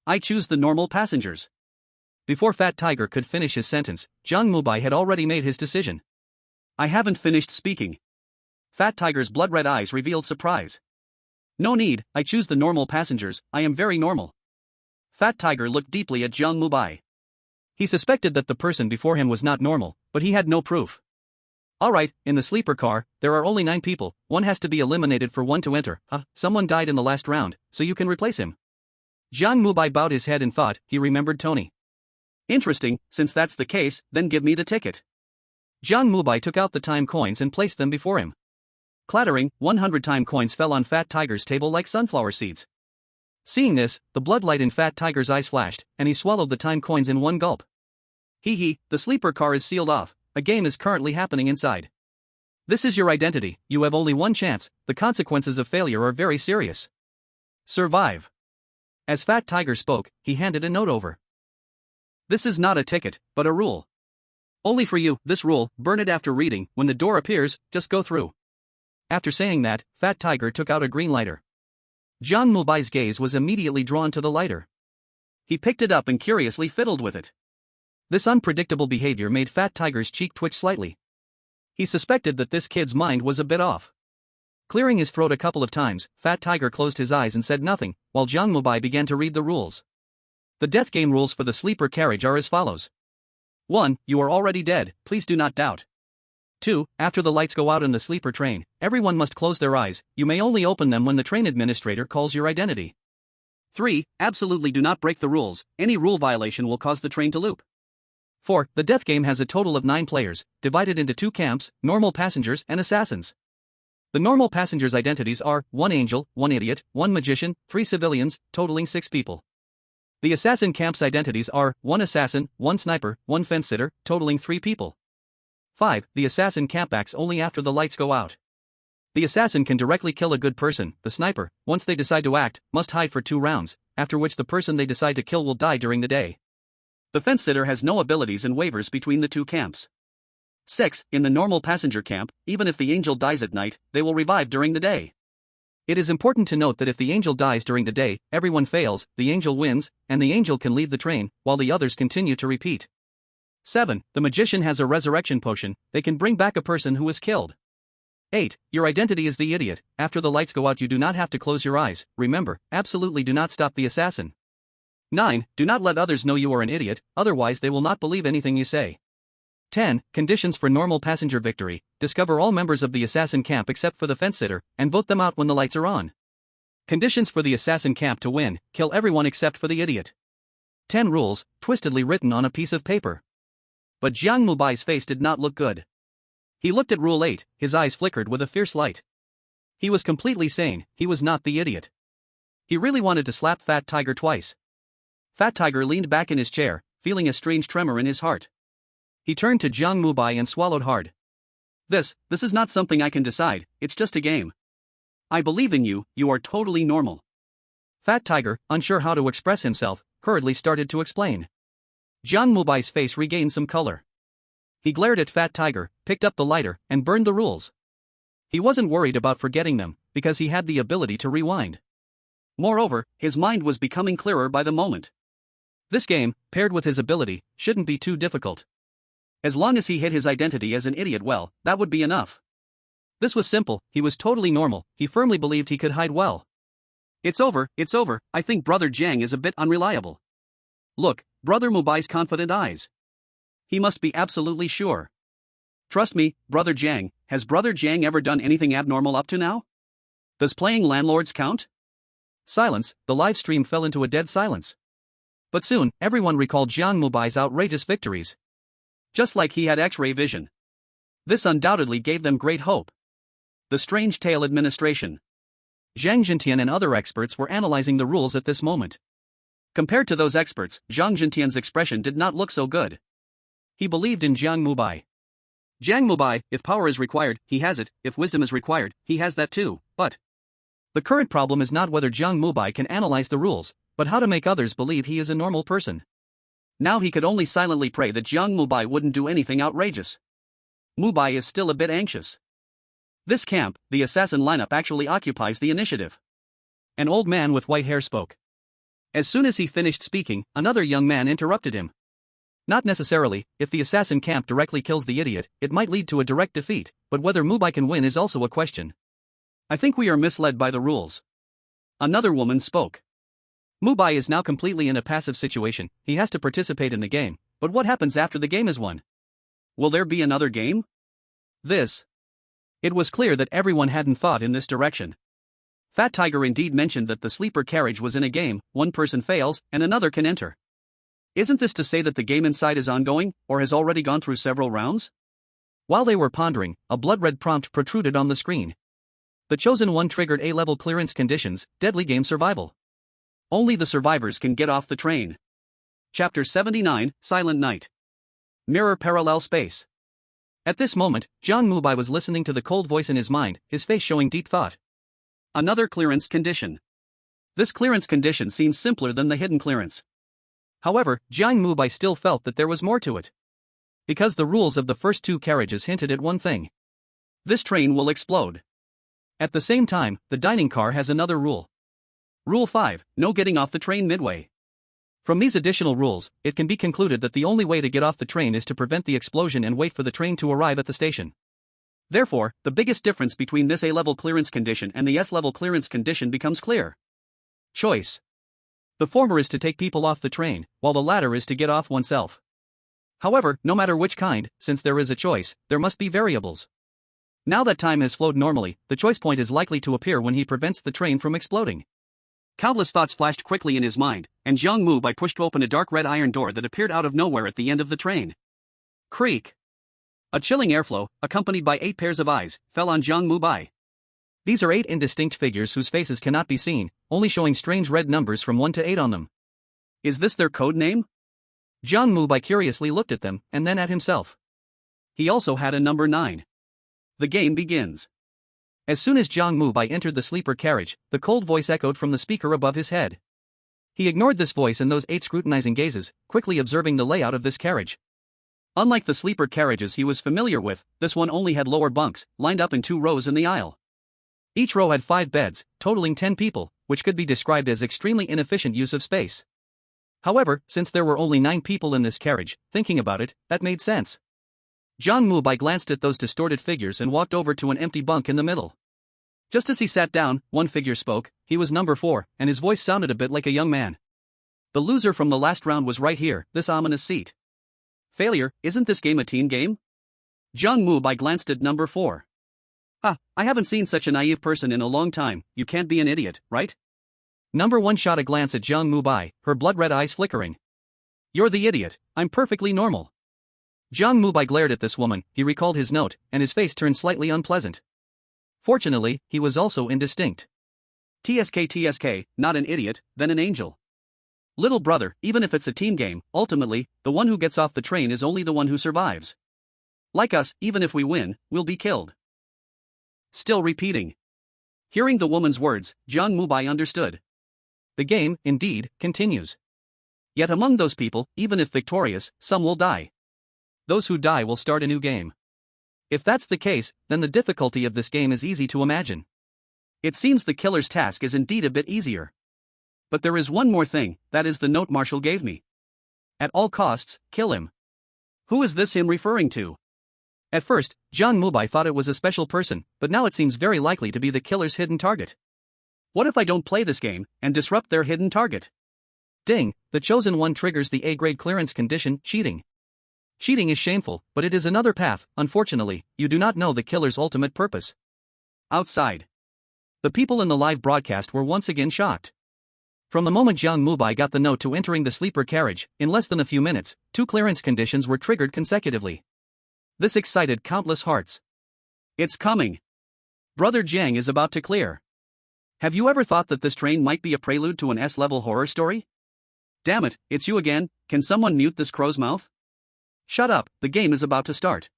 I choose the normal passengers. Before Fat Tiger could finish his sentence, Jiang Mubai had already made his decision. I haven't finished speaking. Fat Tiger's blood-red eyes revealed surprise. No need, I choose the normal passengers, I am very normal. Fat Tiger looked deeply at Jiang Mubai. He suspected that the person before him was not normal, but he had no proof. Alright, in the sleeper car, there are only 9 people, one has to be eliminated for one to enter. Someone died in the last round, so you can replace him. Jiang Mubai bowed his head and thought, he remembered Tony. Interesting, since that's the case, then give me the ticket. Jiang Mubai took out the time coins and placed them before him. Clattering, 100 time coins fell on Fat Tiger's table like sunflower seeds. Seeing this, the bloodlight in Fat Tiger's eyes flashed, and he swallowed the time coins in one gulp. Hee hee, the sleeper car is sealed off, a game is currently happening inside. This is your identity, you have only one chance, the consequences of failure are very serious. Survive. As Fat Tiger spoke, he handed a note over. This is not a ticket, but a rule. Only for you, this rule, burn it after reading, when the door appears, just go through. After saying that, Fat Tiger took out a green lighter. Jiang Mubai's gaze was immediately drawn to the lighter. He picked it up and curiously fiddled with it. This unpredictable behavior made Fat Tiger's cheek twitch slightly. He suspected that this kid's mind was a bit off. Clearing his throat a couple of times, Fat Tiger closed his eyes and said nothing, while Jiang Mubai began to read the rules. The death game rules for the sleeper carriage are as follows. 1. You are already dead, please do not doubt. 2. After the lights go out in the sleeper train, everyone must close their eyes, you may only open them when the train administrator calls your identity. 3. Absolutely do not break the rules, any rule violation will cause the train to loop. 4. The death game has a total of 9 players, divided into 2 camps, normal passengers and assassins. The normal passengers' identities are 1 angel, 1 idiot, 1 magician, 3 civilians, totaling 6 people. The assassin camp's identities are 1 assassin, 1 sniper, 1 fence-sitter, totaling 3 people. 5. The assassin camp acts only after the lights go out. The assassin can directly kill a good person, the sniper, once they decide to act, must hide for 2 rounds, after which the person they decide to kill will die during the day. The fence-sitter has no abilities and wavers between the 2 camps. 6. In the normal passenger camp, even if the angel dies at night, they will revive during the day. It is important to note that if the angel dies during the day, everyone fails, the angel wins, and the angel can leave the train, while the others continue to repeat. 7. The magician has a resurrection potion, they can bring back a person who is killed. 8. Your identity is the idiot, after the lights go out you do not have to close your eyes, remember, absolutely do not stop the assassin. 9. Do not let others know you are an idiot, otherwise they will not believe anything you say. 10. Conditions for normal passenger victory, discover all members of the assassin camp except for the fence-sitter, and vote them out when the lights are on. Conditions for the assassin camp to win, kill everyone except for the idiot. 10 rules, twistedly written on a piece of paper. But Jiang Mubai's face did not look good. He looked at Rule 8, his eyes flickered with a fierce light. He was completely sane, he was not the idiot. He really wanted to slap Fat Tiger twice. Fat Tiger leaned back in his chair, feeling a strange tremor in his heart. He turned to Jiang Mubai and swallowed hard. This is not something I can decide, it's just a game. I believe in you, you are totally normal. Fat Tiger, unsure how to express himself, hurriedly started to explain. Jiang Mubai's face regained some color. He glared at Fat Tiger, picked up the lighter, and burned the rules. He wasn't worried about forgetting them, because he had the ability to rewind. Moreover, his mind was becoming clearer by the moment. This game, paired with his ability, shouldn't be too difficult. As long as he hid his identity as an idiot well, that would be enough. This was simple, he was totally normal, he firmly believed he could hide well. It's over, I think Brother Jiang is a bit unreliable. Look, Brother Mubai's confident eyes. He must be absolutely sure. Trust me, Brother Jiang, has Brother Jiang ever done anything abnormal up to now? Does playing landlords count? Silence, the live stream fell into a dead silence. But soon, everyone recalled Jiang Mubai's outrageous victories. Just like he had X-ray vision. This undoubtedly gave them great hope. The Strange Tale Administration. Zhang Jintian and other experts were analyzing the rules at this moment. Compared to those experts, Zhang Jintian's expression did not look so good. He believed in Jiang Mubai. Jiang Mubai, if power is required, he has it, if wisdom is required, he has that too, but the current problem is not whether Jiang Mubai can analyze the rules, but how to make others believe he is a normal person. Now he could only silently pray that Jiang Mubai wouldn't do anything outrageous. Mubai is still a bit anxious. This camp, the assassin lineup actually occupies the initiative. An old man with white hair spoke. As soon as he finished speaking, another young man interrupted him. Not necessarily, if the assassin camp directly kills the idiot, it might lead to a direct defeat, but whether Mubai can win is also a question. I think we are misled by the rules. Another woman spoke. Mubai is now completely in a passive situation, he has to participate in the game, but what happens after the game is won? Will there be another game? It was clear that everyone hadn't thought in this direction. Fat Tiger indeed mentioned that the sleeper carriage was in a game, one person fails, and another can enter. Isn't this to say that the game inside is ongoing, or has already gone through several rounds? While they were pondering, a blood-red prompt protruded on the screen. The Chosen One triggered A-level clearance conditions, deadly game survival. Only the survivors can get off the train. Chapter 79, Silent Night. Mirror Parallel Space. At this moment, Jiang Mubai was listening to the cold voice in his mind, his face showing deep thought. Another clearance condition. This clearance condition seems simpler than the hidden clearance. However, Jiang Mubai still felt that there was more to it. Because the rules of the first two carriages hinted at one thing. This train will explode. At the same time, the dining car has another rule. Rule 5, no getting off the train midway. From these additional rules, it can be concluded that the only way to get off the train is to prevent the explosion and wait for the train to arrive at the station. Therefore, the biggest difference between this A-level clearance condition and the S-level clearance condition becomes clear. Choice. The former is to take people off the train, while the latter is to get off oneself. However, no matter which kind, since there is a choice, there must be variables. Now that time has flowed normally, the choice point is likely to appear when he prevents the train from exploding. Countless thoughts flashed quickly in his mind, and Jiang Mubai pushed open a dark red iron door that appeared out of nowhere at the end of the train. Creak. A chilling airflow, accompanied by 8 pairs of eyes, fell on Jiang Mubai. These are 8 indistinct figures whose faces cannot be seen, only showing strange red numbers from 1 to 8 on them. Is this their code name? Jiang Mubai curiously looked at them, and then at himself. He also had a number 9. The game begins. As soon as Jiang Mubai entered the sleeper carriage, the cold voice echoed from the speaker above his head. He ignored this voice and those 8 scrutinizing gazes, quickly observing the layout of this carriage. Unlike the sleeper carriages he was familiar with, this one only had lower bunks, lined up in 2 rows in the aisle. Each row had 5 beds, totaling 10 people, which could be described as extremely inefficient use of space. However, since there were only 9 people in this carriage, thinking about it, that made sense. Jiang Mubai glanced at those distorted figures and walked over to an empty bunk in the middle. Just as he sat down, one figure spoke. He was number 4, and his voice sounded a bit like a young man. The loser from the last round was right here, this ominous seat. Failure, isn't this game a team game? Jiang Mubai glanced at number 4. I haven't seen such a naive person in a long time. You can't be an idiot, right? Number 1 shot a glance at Jiang Mubai, her blood-red eyes flickering. You're the idiot, I'm perfectly normal. Jiang Mubai glared at this woman. He recalled his note, and his face turned slightly unpleasant. Fortunately, he was also indistinct. TSK, not an idiot, then an angel. Little brother, even if it's a team game, ultimately, the one who gets off the train is only the one who survives. Like us, even if we win, we'll be killed. Still repeating. Hearing the woman's words, Jiang Mubai understood. The game, indeed, continues. Yet among those people, even if victorious, some will die. Those who die will start a new game. If that's the case, then the difficulty of this game is easy to imagine. It seems the killer's task is indeed a bit easier. But there is one more thing, that is the note Marshall gave me. At all costs, kill him. Who is this him referring to? At first, Jiang Mubai thought it was a special person, but now it seems very likely to be the killer's hidden target. What if I don't play this game, and disrupt their hidden target? Ding, the chosen one triggers the A-grade clearance condition, cheating. Cheating is shameful, but it is another path. Unfortunately, you do not know the killer's ultimate purpose. Outside. The people in the live broadcast were once again shocked. From the moment Jiang Mubai got the note to entering the sleeper carriage, in less than a few minutes, 2 clearance conditions were triggered consecutively. This excited countless hearts. It's coming. Brother Jiang is about to clear. Have you ever thought that this train might be a prelude to an S-level horror story? Damn it, it's you again. Can someone mute this crow's mouth? Shut up, the game is about to start.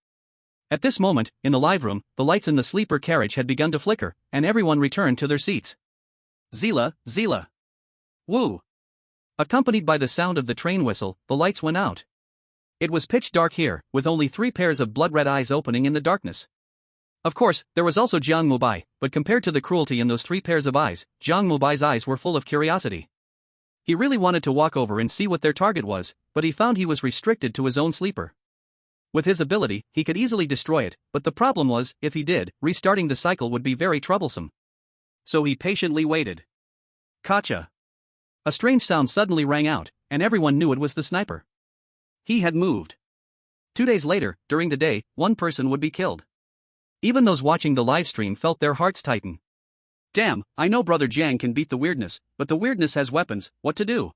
At this moment, in the live room, the lights in the sleeper carriage had begun to flicker, and everyone returned to their seats. Zila. Woo! Accompanied by the sound of the train whistle, the lights went out. It was pitch dark here, with only 3 pairs of blood-red eyes opening in the darkness. Of course, there was also Jiang Mubai, but compared to the cruelty in those 3 pairs of eyes, Jiang Mubai's eyes were full of curiosity. He really wanted to walk over and see what their target was, but he found he was restricted to his own sleeper. With his ability, he could easily destroy it, but the problem was, if he did, restarting the cycle would be very troublesome. So he patiently waited. Kacha. A strange sound suddenly rang out, and everyone knew it was the sniper. He had moved. 2 days later, during the day, 1 person would be killed. Even those watching the live stream felt their hearts tighten. Damn, I know Brother Jiang can beat the weirdness, but the weirdness has weapons. What to do?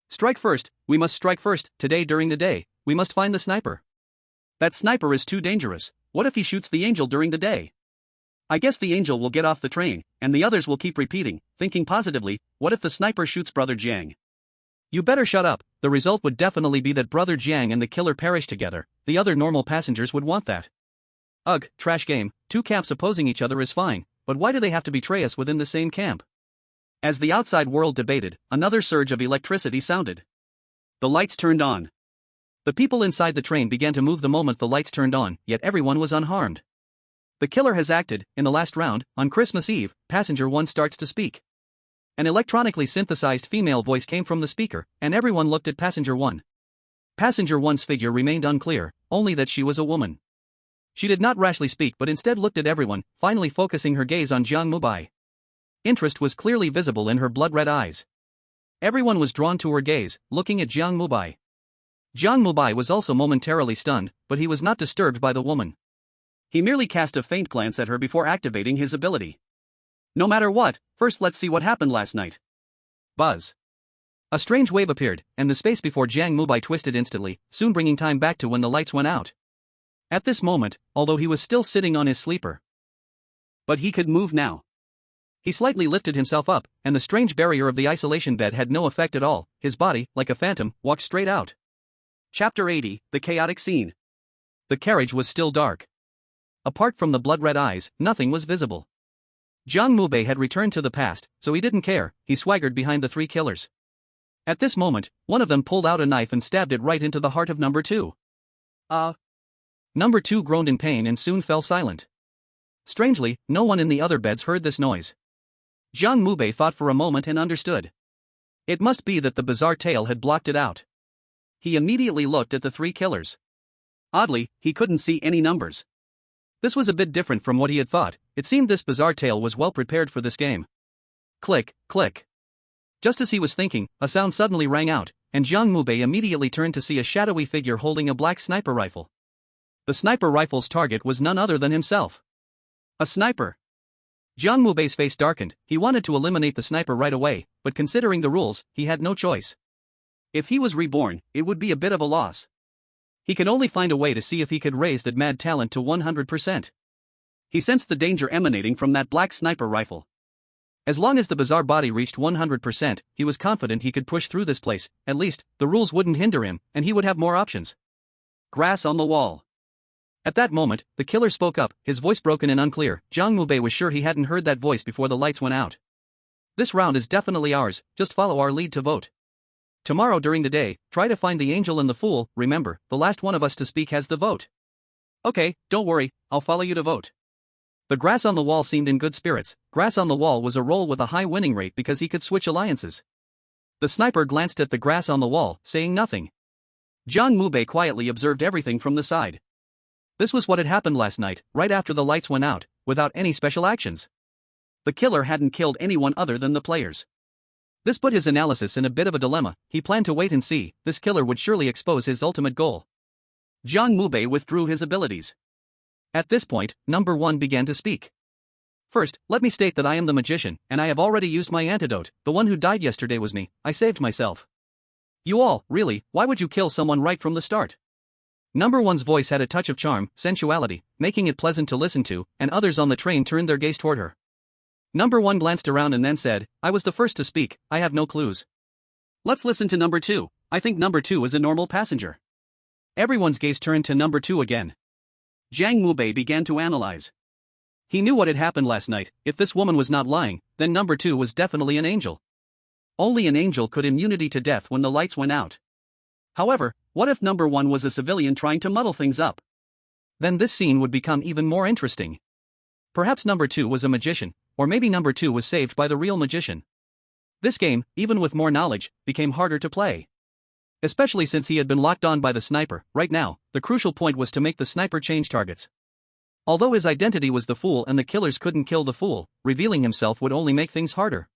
Strike first, we must strike first. Today during the day, we must find the sniper. That sniper is too dangerous. What if he shoots the angel during the day? I guess the angel will get off the train, and the others will keep repeating, thinking positively, what if the sniper shoots Brother Jiang? You better shut up. The result would definitely be that Brother Jiang and the killer perish together. The other normal passengers would want that. Ugh, trash game. 2 camps opposing each other is fine, but why do they have to betray us within the same camp? As the outside world debated, another surge of electricity sounded. The lights turned on. The people inside the train began to move the moment the lights turned on, yet everyone was unharmed. The killer has acted. In the last round, on Christmas Eve, passenger 1 starts to speak. An electronically synthesized female voice came from the speaker, and everyone looked at passenger 1. Passenger 1's figure remained unclear, only that she was a woman. She did not rashly speak but instead looked at everyone, finally focusing her gaze on Jiang Mubai. Interest was clearly visible in her blood-red eyes. Everyone was drawn to her gaze, looking at Jiang Mubai. Jiang Mubai was also momentarily stunned, but he was not disturbed by the woman. He merely cast a faint glance at her before activating his ability. No matter what, first let's see what happened last night. Buzz. A strange wave appeared, and the space before Jiang Mubai twisted instantly, soon bringing time back to when the lights went out. At this moment, although he was still sitting on his sleeper, but he could move now. He slightly lifted himself up, and the strange barrier of the isolation bed had no effect at all. His body, like a phantom, walked straight out. Chapter 80, The Chaotic Scene. The carriage was still dark. Apart from the blood-red eyes, nothing was visible. Jiang Mubai had returned to the past, so he didn't care. He swaggered behind the 3 killers. At this moment, one of them pulled out a knife and stabbed it right into the heart of number 2. Number 2 groaned in pain and soon fell silent. Strangely, no one in the other beds heard this noise. Jiang Mubai thought for a moment and understood. It must be that the bizarre tale had blocked it out. He immediately looked at the 3 killers. Oddly, he couldn't see any numbers. This was a bit different from what he had thought. It seemed this bizarre tale was well prepared for this game. Click, click. Just as he was thinking, a sound suddenly rang out, and Jiang Mubai immediately turned to see a shadowy figure holding a black sniper rifle. The sniper rifle's target was none other than himself. A sniper. Jiang Mubei's face darkened. He wanted to eliminate the sniper right away, but considering the rules, he had no choice. If he was reborn, it would be a bit of a loss. He could only find a way to see if he could raise that mad talent to 100%. He sensed the danger emanating from that black sniper rifle. As long as the bizarre body reached 100%, he was confident he could push through this place. At least, the rules wouldn't hinder him, and he would have more options. Grass on the wall. At that moment, the killer spoke up, his voice broken and unclear. Jiang Mubai was sure he hadn't heard that voice before the lights went out. This round is definitely ours, just follow our lead to vote. Tomorrow during the day, try to find the angel and the fool. Remember, the last one of us to speak has the vote. Okay, don't worry, I'll follow you to vote. The grass on the wall seemed in good spirits. Grass on the wall was a role with a high winning rate because he could switch alliances. The sniper glanced at the grass on the wall, saying nothing. Jiang Mubai quietly observed everything from the side. This was what had happened last night, right after the lights went out, without any special actions. The killer hadn't killed anyone other than the players. This put his analysis in a bit of a dilemma. He planned to wait and see. This killer would surely expose his ultimate goal. Jiang Mubai withdrew his abilities. At this point, number 1 began to speak. First, let me state that I am the magician, and I have already used my antidote. The one who died yesterday was me. I saved myself. You all, really, why would you kill someone right from the start? Number 1's voice had a touch of charm, sensuality, making it pleasant to listen to, and others on the train turned their gaze toward her. Number 1 glanced around and then said, I was the first to speak, I have no clues. Let's listen to number 2. I think number 2 is a normal passenger. Everyone's gaze turned to number 2 again. Jiang Mubai began to analyze. He knew what had happened last night. If this woman was not lying, then number 2 was definitely an angel. Only an angel could immunity to death when the lights went out. However, what if number 1 was a civilian trying to muddle things up? Then this scene would become even more interesting. Perhaps number 2 was a magician, or maybe number 2 was saved by the real magician. This game, even with more knowledge, became harder to play. Especially since he had been locked on by the sniper. Right now, the crucial point was to make the sniper change targets. Although his identity was the fool and the killers couldn't kill the fool, revealing himself would only make things harder.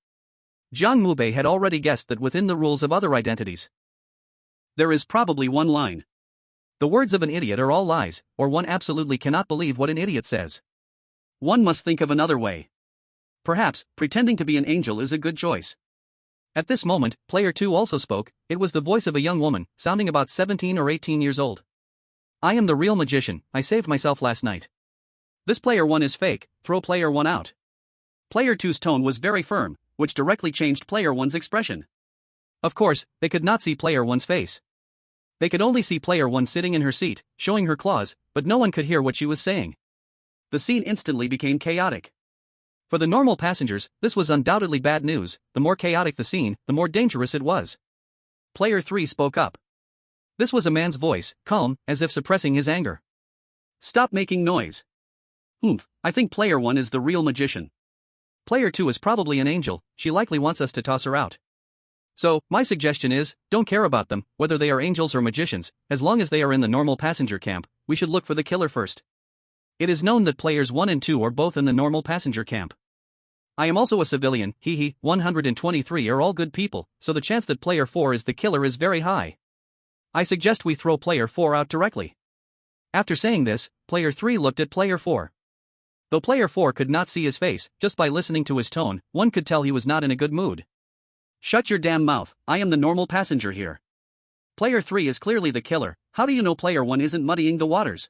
Jiang Mubai had already guessed that within the rules of other identities, there is probably one line. The words of an idiot are all lies, or one absolutely cannot believe what an idiot says. One must think of another way. Perhaps, pretending to be an angel is a good choice. At this moment, player 2 also spoke. It was the voice of a young woman, sounding about 17 or 18 years old. I am the real magician, I saved myself last night. This player 1 is fake, throw player 1 out. Player 2's tone was very firm, which directly changed player 1's expression. Of course, they could not see player 1's face. They could only see player 1 sitting in her seat, showing her claws, but no one could hear what she was saying. The scene instantly became chaotic. For the normal passengers, this was undoubtedly bad news. The more chaotic the scene, the more dangerous it was. Player 3 spoke up. This was a man's voice, calm, as if suppressing his anger. Stop making noise. I think player 1 is the real magician. Player 2 is probably an angel, she likely wants us to toss her out. So, my suggestion is, don't care about them, whether they are angels or magicians, as long as they are in the normal passenger camp, we should look for the killer first. It is known that players 1 and 2 are both in the normal passenger camp. I am also a civilian, 123 are all good people, so the chance that player 4 is the killer is very high. I suggest we throw player 4 out directly. After saying this, player 3 looked at player 4. Though player 4 could not see his face, just by listening to his tone, one could tell he was not in a good mood. Shut your damn mouth, I am the normal passenger here. Player 3 is clearly the killer, how do you know player 1 isn't muddying the waters?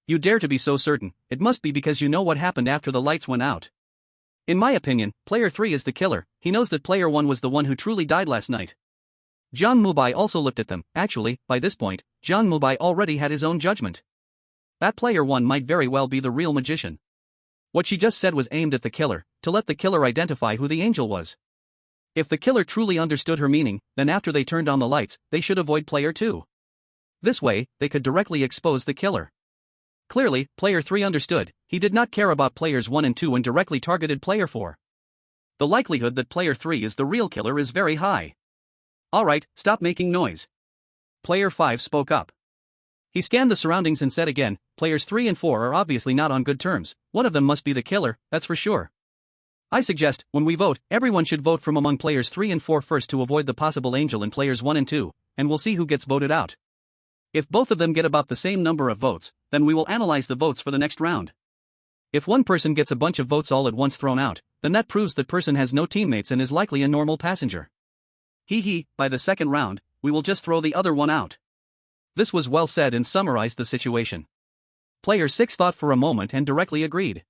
You dare to be so certain, it must be because you know what happened after the lights went out. In my opinion, player 3 is the killer, he knows that player 1 was the one who truly died last night. Jiang Mubai also looked at them, actually, by this point, Jiang Mubai already had his own judgment. That player 1 might very well be the real magician. What she just said was aimed at the killer, to let the killer identify who the angel was. If the killer truly understood her meaning, then after they turned on the lights, they should avoid player 2. This way, they could directly expose the killer. Clearly, player 3 understood, he did not care about players 1 and 2 and directly targeted player 4. The likelihood that player 3 is the real killer is very high. Alright, stop making noise. Player 5 spoke up. He scanned the surroundings and said again, players 3 and 4 are obviously not on good terms, one of them must be the killer, that's for sure. I suggest, when we vote, everyone should vote from among players 3 and 4 first to avoid the possible angel in players 1 and 2, and we'll see who gets voted out. If both of them get about the same number of votes, then we will analyze the votes for the next round. If one person gets a bunch of votes all at once thrown out, then that proves that person has no teammates and is likely a normal passenger. By the second round, we will just throw the other one out. This was well said and summarized the situation. Player 6 thought for a moment and directly agreed.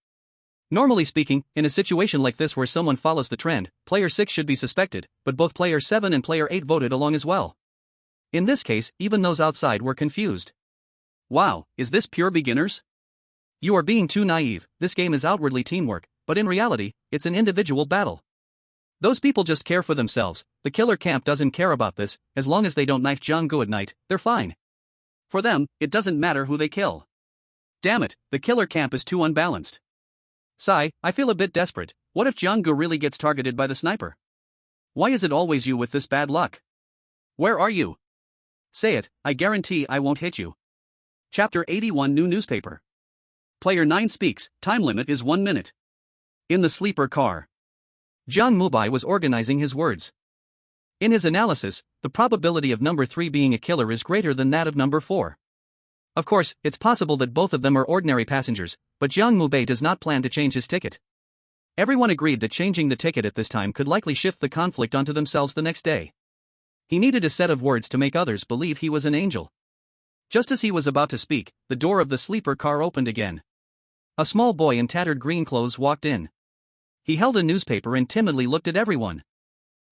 Normally speaking, in a situation like this where someone follows the trend, player 6 should be suspected, but both player 7 and player 8 voted along as well. In this case, even those outside were confused. Wow, is this pure beginners? You are being too naive, this game is outwardly teamwork, but in reality, it's an individual battle. Those people just care for themselves, the killer camp doesn't care about this, as long as they don't knife Jiang Gu at night, they're fine. For them, it doesn't matter who they kill. Damn it, the killer camp is too unbalanced. Sigh, I feel a bit desperate, what if Jiang Gu really gets targeted by the sniper? Why is it always you with this bad luck? Where are you? Say it, I guarantee I won't hit you. Chapter 81 New Newspaper. Player 9 speaks, time limit is 1 minute. In the sleeper car. Jiang Mubai was organizing his words. In his analysis, the probability of number 3 being a killer is greater than that of number 4. Of course, it's possible that both of them are ordinary passengers, but Jiang Mubai does not plan to change his ticket. Everyone agreed that changing the ticket at this time could likely shift the conflict onto themselves the next day. He needed a set of words to make others believe he was an angel. Just as he was about to speak, the door of the sleeper car opened again. A small boy in tattered green clothes walked in. He held a newspaper and timidly looked at everyone.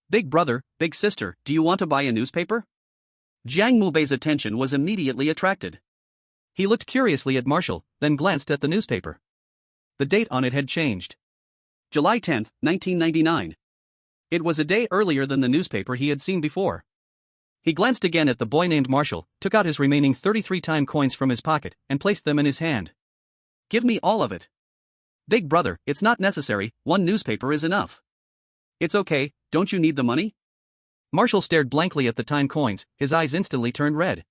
Big brother, big sister, do you want to buy a newspaper? Jiang Mubei's attention was immediately attracted. He looked curiously at Marshall, then glanced at the newspaper. The date on it had changed. July 10, 1999. It was a day earlier than the newspaper he had seen before. He glanced again at the boy named Marshall, took out his remaining 33-time coins from his pocket, and placed them in his hand. Give me all of it. Big brother, it's not necessary, one newspaper is enough. It's okay, don't you need the money? Marshall stared blankly at the time coins, his eyes instantly turned red.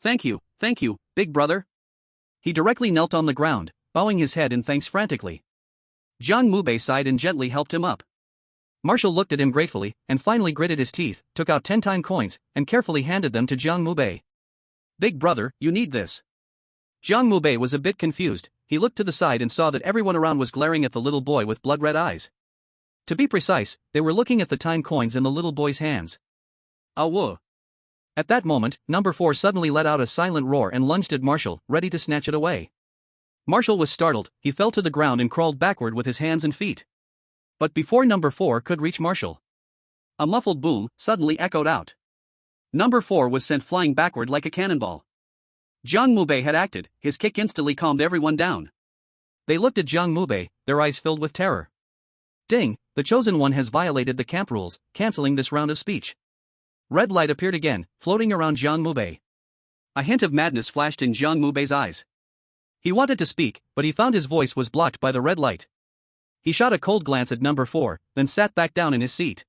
Thank you, big brother. He directly knelt on the ground, bowing his head in thanks frantically. Jiang Mubai sighed and gently helped him up. Marshall looked at him gratefully, and finally gritted his teeth, took out 10-time coins, and carefully handed them to Jiang Mubai. Big brother, you need this. Jiang Mubai was a bit confused, he looked to the side and saw that everyone around was glaring at the little boy with blood-red eyes. To be precise, they were looking at the time coins in the little boy's hands. Whoa. At that moment, number 4 suddenly let out a silent roar and lunged at Marshall, ready to snatch it away. Marshall was startled, he fell to the ground and crawled backward with his hands and feet. But before number 4 could reach Marshall, a muffled boom suddenly echoed out. Number 4 was sent flying backward like a cannonball. Jiang Mubai had acted, his kick instantly calmed everyone down. They looked at Jiang Mubai, their eyes filled with terror. Ding, the chosen one has violated the camp rules, cancelling this round of speech. Red light appeared again, floating around Jiang Mubai. A hint of madness flashed in Jiang Mubei's eyes. He wanted to speak, but he found his voice was blocked by the red light. He shot a cold glance at number 4, then sat back down in his seat.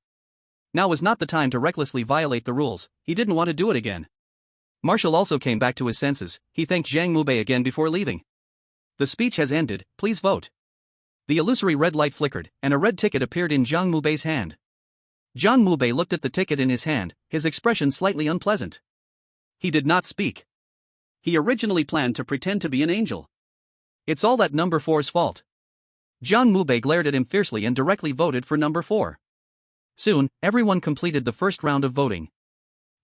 Now was not the time to recklessly violate the rules, he didn't want to do it again. Marshall also came back to his senses, he thanked Jiang Mubai again before leaving. The speech has ended, please vote. The illusory red light flickered, and a red ticket appeared in Jiang Mubei's hand. Jiang Mubai looked at the ticket in his hand, his expression slightly unpleasant. He did not speak. He originally planned to pretend to be an angel. It's all that number 4's fault. Jiang Mubai glared at him fiercely and directly voted for number 4. Soon, everyone completed the first round of voting.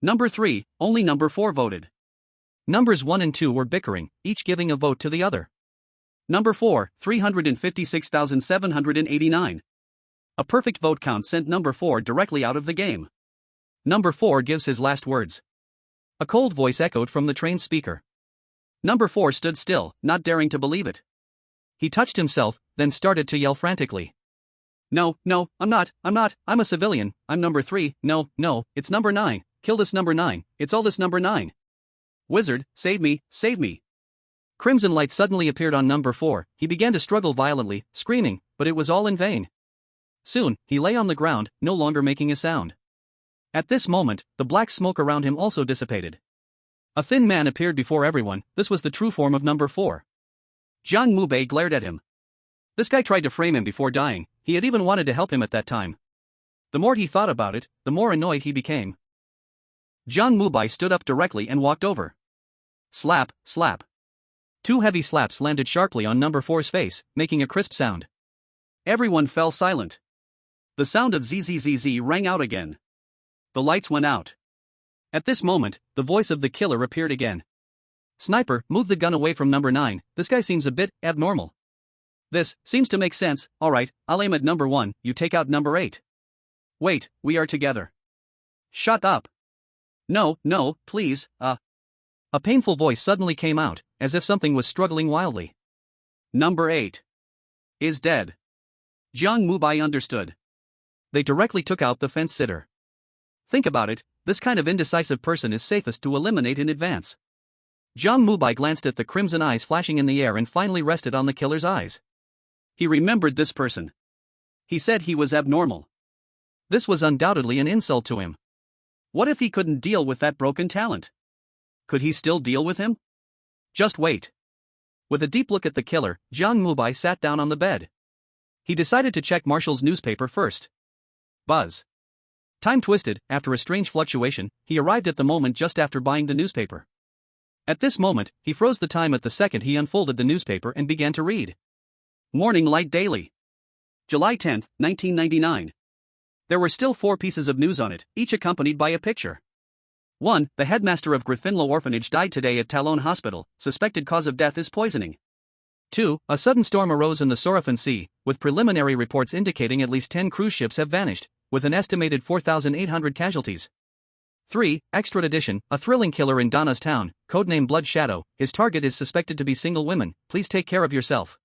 Number 3, only number 4 voted. Numbers 1 and 2 were bickering, each giving a vote to the other. Number 4, 356,789. A perfect vote count sent number 4 directly out of the game. Number 4 gives his last words. A cold voice echoed from the train speaker. Number 4 stood still, not daring to believe it. He touched himself, then started to yell frantically. No, I'm not, I'm a civilian, I'm number 3, no, it's number 9, kill this number 9, it's all this number 9. Wizard, save me, save me. Crimson light suddenly appeared on number 4, he began to struggle violently, screaming, but it was all in vain. Soon, he lay on the ground, no longer making a sound. At this moment, the black smoke around him also dissipated. A thin man appeared before everyone, this was the true form of number 4. Jiang Mubai glared at him. This guy tried to frame him before dying, he had even wanted to help him at that time. The more he thought about it, the more annoyed he became. Jiang Mubai stood up directly and walked over. Slap, slap. 2 heavy slaps landed sharply on number 4's face, making a crisp sound. Everyone fell silent. The sound of ZZZZ rang out again. The lights went out. At this moment, the voice of the killer appeared again. Sniper, move the gun away from number 9, this guy seems a bit abnormal. This seems to make sense, alright, I'll aim at number 1, you take out number 8. Wait, we are together. Shut up. No, please, A painful voice suddenly came out, as if something was struggling wildly. Number 8 is dead. Jiang Mubai understood. They directly took out the fence sitter. Think about it, this kind of indecisive person is safest to eliminate in advance. Jiang Mubai glanced at the crimson eyes flashing in the air and finally rested on the killer's eyes. He remembered this person. He said he was abnormal. This was undoubtedly an insult to him. What if he couldn't deal with that broken talent? Could he still deal with him? Just wait. With a deep look at the killer, Jiang Mubai sat down on the bed. He decided to check Marshall's newspaper first. Buzz. Time twisted, after a strange fluctuation, he arrived at the moment just after buying the newspaper. At this moment, he froze the time at the second he unfolded the newspaper and began to read. Morning Light Daily. July 10, 1999. There were still 4 pieces of news on it, each accompanied by a picture. 1. The headmaster of Gryffindor Orphanage died today at Talon Hospital, suspected cause of death is poisoning. 2. A sudden storm arose in the Sorafan Sea, with preliminary reports indicating at least 10 cruise ships have vanished, with an estimated 4,800 casualties. 3. Extra edition, a thrilling killer in Donna's town, codename Blood Shadow, his target is suspected to be single women, please take care of yourself.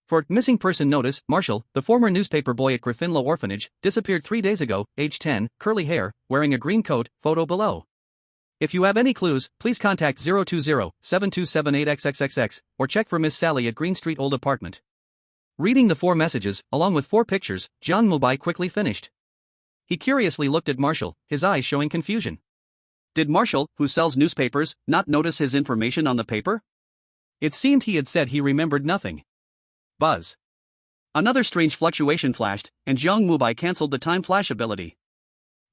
For missing person notice, Marshall, the former newspaper boy at Gryffindor Orphanage, disappeared 3 days ago, age 10, curly hair, wearing a green coat, photo below. If you have any clues, please contact 020-7278XXXX, or check for Miss Sally at Green Street Old Apartment. Reading the 4 messages, along with 4 pictures, Jiang Mubai quickly finished. He curiously looked at Marshall, his eyes showing confusion. Did Marshall, who sells newspapers, not notice his information on the paper? It seemed he had said he remembered nothing. Buzz. Another strange fluctuation flashed, and Jiang Mubai cancelled the time flash ability.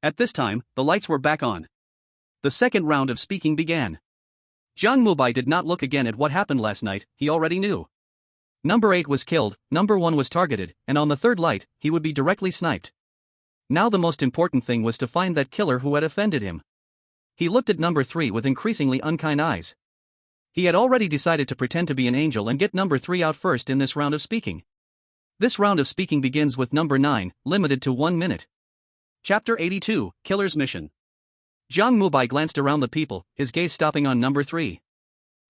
At this time, the lights were back on. The second round of speaking began. Jiang Mubai did not look again at what happened last night, he already knew. Number 8 was killed, number 1 was targeted, and on the third light, he would be directly sniped. Now the most important thing was to find that killer who had offended him. He looked at number 3 with increasingly unkind eyes. He had already decided to pretend to be an angel and get number 3 out first in this round of speaking. This round of speaking begins with number 9, limited to 1 minute. Chapter 82, Killer's Mission. Jiang Mubai glanced around the people, his gaze stopping on number 3.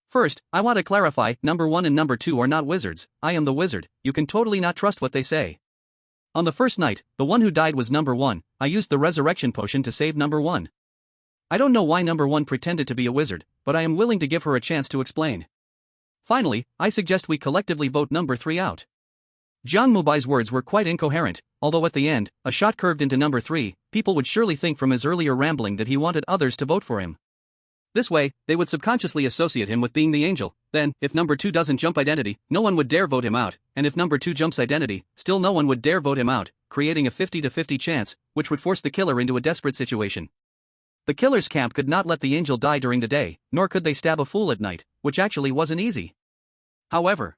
First, I want to clarify, number 1 and number 2 are not wizards, I am the wizard, you can totally not trust what they say. On the first night, the one who died was number 1, I used the resurrection potion to save number 1. I don't know why number 1 pretended to be a wizard, but I am willing to give her a chance to explain. Finally, I suggest we collectively vote number 3 out. Jiang Mubai's words were quite incoherent, although at the end, a shot curved into number 3, people would surely think from his earlier rambling that he wanted others to vote for him. This way, they would subconsciously associate him with being the angel. Then, if number 2 doesn't jump identity, no one would dare vote him out, and if number 2 jumps identity, still no one would dare vote him out, creating a 50-50 chance, which would force the killer into a desperate situation. The killer's camp could not let the angel die during the day, nor could they stab a fool at night, which actually wasn't easy. However,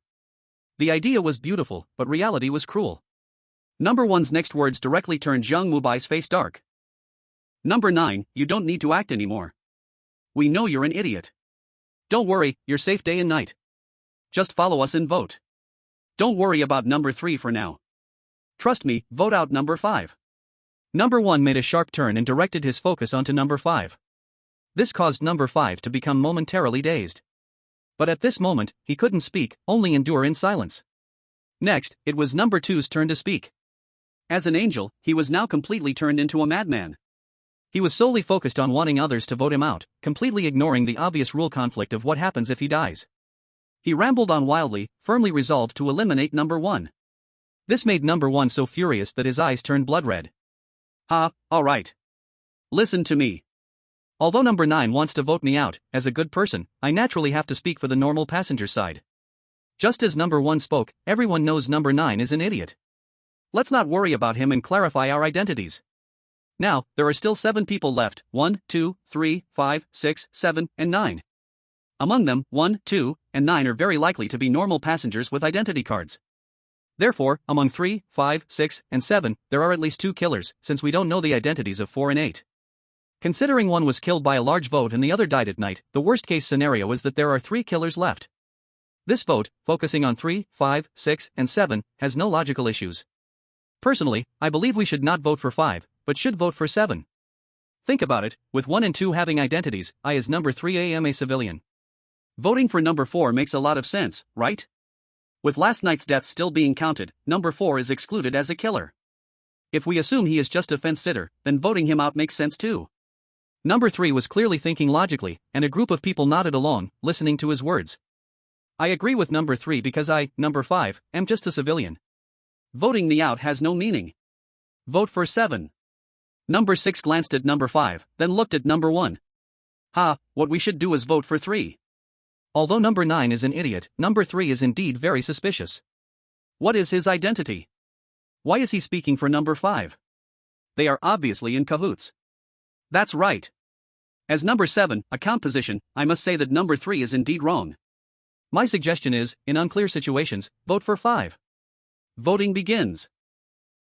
the idea was beautiful, but reality was cruel. Number 1's next words directly turned Jiang Mubai's face dark. Number 9, you don't need to act anymore. We know you're an idiot. Don't worry, you're safe day and night. Just follow us and vote. Don't worry about number 3 for now. Trust me, vote out number 5. Number 1 made a sharp turn and directed his focus onto number 5. This caused number 5 to become momentarily dazed. But at this moment, he couldn't speak, only endure in silence. Next, it was number 2's turn to speak. As an angel, he was now completely turned into a madman. He was solely focused on wanting others to vote him out, completely ignoring the obvious rule conflict of what happens if he dies. He rambled on wildly, firmly resolved to eliminate number 1. This made number 1 so furious that his eyes turned blood red. Alright. Listen to me. Although number 9 wants to vote me out, as a good person, I naturally have to speak for the normal passenger side. Just as number 1 spoke, everyone knows number 9 is an idiot. Let's not worry about him and clarify our identities. Now, there are still 7 people left, 1, 2, 3, 5, 6, 7, and 9. Among them, 1, 2, and 9 are very likely to be normal passengers with identity cards. Therefore, among 3, 5, 6, and 7, there are at least 2 killers, since we don't know the identities of 4 and 8. Considering one was killed by a large vote and the other died at night, the worst-case scenario is that there are 3 killers left. This vote, focusing on 3, 5, 6, and 7, has no logical issues. Personally, I believe we should not vote for 5, but should vote for 7. Think about it, with 1 and 2 having identities, I as number 3 am a civilian. Voting for number 4 makes a lot of sense, right? With last night's deaths still being counted, number 4 is excluded as a killer. If we assume he is just a fence-sitter, then voting him out makes sense too. Number 3 was clearly thinking logically, and a group of people nodded along, listening to his words. I agree with number 3 because I, number 5, am just a civilian. Voting me out has no meaning. Vote for 7. Number 6 glanced at number 5, then looked at number 1. What we should do is vote for 3. Although number 9 is an idiot, number 3 is indeed very suspicious. What is his identity? Why is he speaking for number 5? They are obviously in cahoots. That's right. As number 7, account position, I must say that number 3 is indeed wrong. My suggestion is, in unclear situations, vote for 5. Voting begins.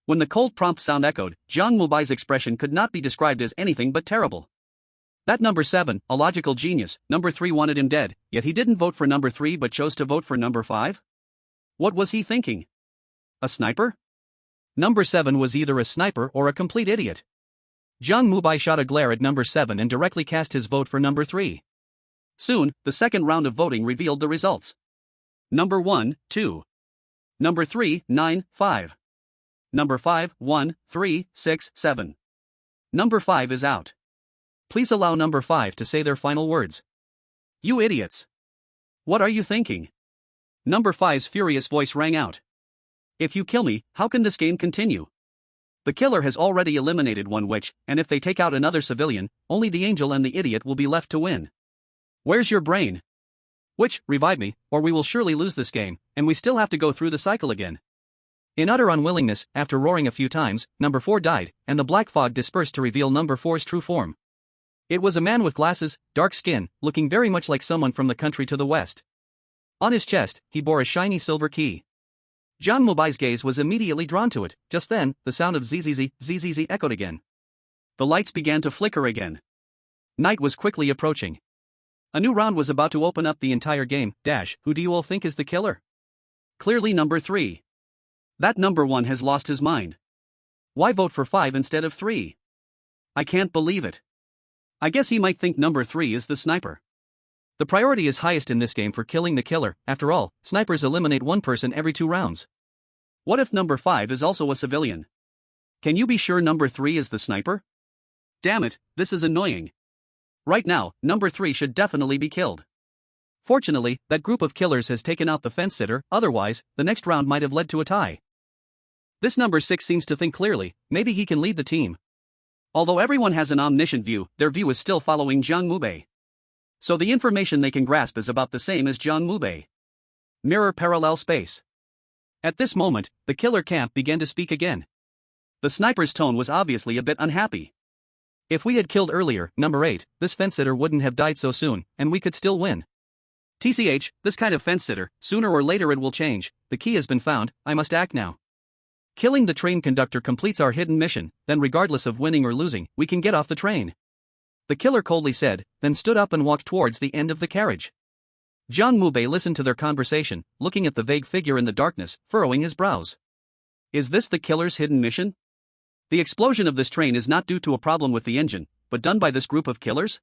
When the cold prompt sound echoed, Jiang Mubai's expression could not be described as anything but terrible. That number 7, a logical genius, number 3 wanted him dead, yet he didn't vote for number 3 but chose to vote for number 5? What was he thinking? A sniper? Number 7 was either a sniper or a complete idiot. Jiang Mubai shot a glare at number 7 and directly cast his vote for number 3. Soon, the second round of voting revealed the results. Number 1, 2. Number 3, 9, 5. Number 5, 1, 3, 6, 7. Number 5 is out. Please allow number 5 to say their final words. You idiots. What are you thinking? Number 5's furious voice rang out. If you kill me, how can this game continue? The killer has already eliminated one witch, and if they take out another civilian, only the angel and the idiot will be left to win. Where's your brain? Witch, revive me, or we will surely lose this game, and we still have to go through the cycle again. In utter unwillingness, after roaring a few times, number 4 died, and the black fog dispersed to reveal number 4's true form. It was a man with glasses, dark skin, looking very much like someone from the country to the west. On his chest, he bore a shiny silver key. Jiang Mubai's gaze was immediately drawn to it. Just then, the sound of zzz echoed again. The lights began to flicker again. Night was quickly approaching. A new round was about to open up the entire game. Who do you all think is the killer? Clearly number 3. That number 1 has lost his mind. Why vote for 5 instead of 3? I can't believe it. I guess he might think number 3 is the sniper. The priority is highest in this game for killing the killer. After all, snipers eliminate one person every 2 rounds. What if number 5 is also a civilian? Can you be sure number 3 is the sniper? Damn it, this is annoying. Right now, number 3 should definitely be killed. Fortunately, that group of killers has taken out the fence sitter, otherwise, the next round might have led to a tie. This number 6 seems to think clearly, maybe he can lead the team. Although everyone has an omniscient view, their view is still following Jiang Mubai. So the information they can grasp is about the same as Jiang Mubai. Mirror parallel space. At this moment, the killer camp began to speak again. The sniper's tone was obviously a bit unhappy. If we had killed earlier, number 8, this fence-sitter wouldn't have died so soon, and we could still win. TCH, this kind of fence-sitter, sooner or later it will change, the key has been found, I must act now. Killing the train conductor completes our hidden mission, then regardless of winning or losing, we can get off the train. The killer coldly said, then stood up and walked towards the end of the carriage. Jiang Mubai listened to their conversation, looking at the vague figure in the darkness, furrowing his brows. Is this the killer's hidden mission? The explosion of this train is not due to a problem with the engine, but done by this group of killers?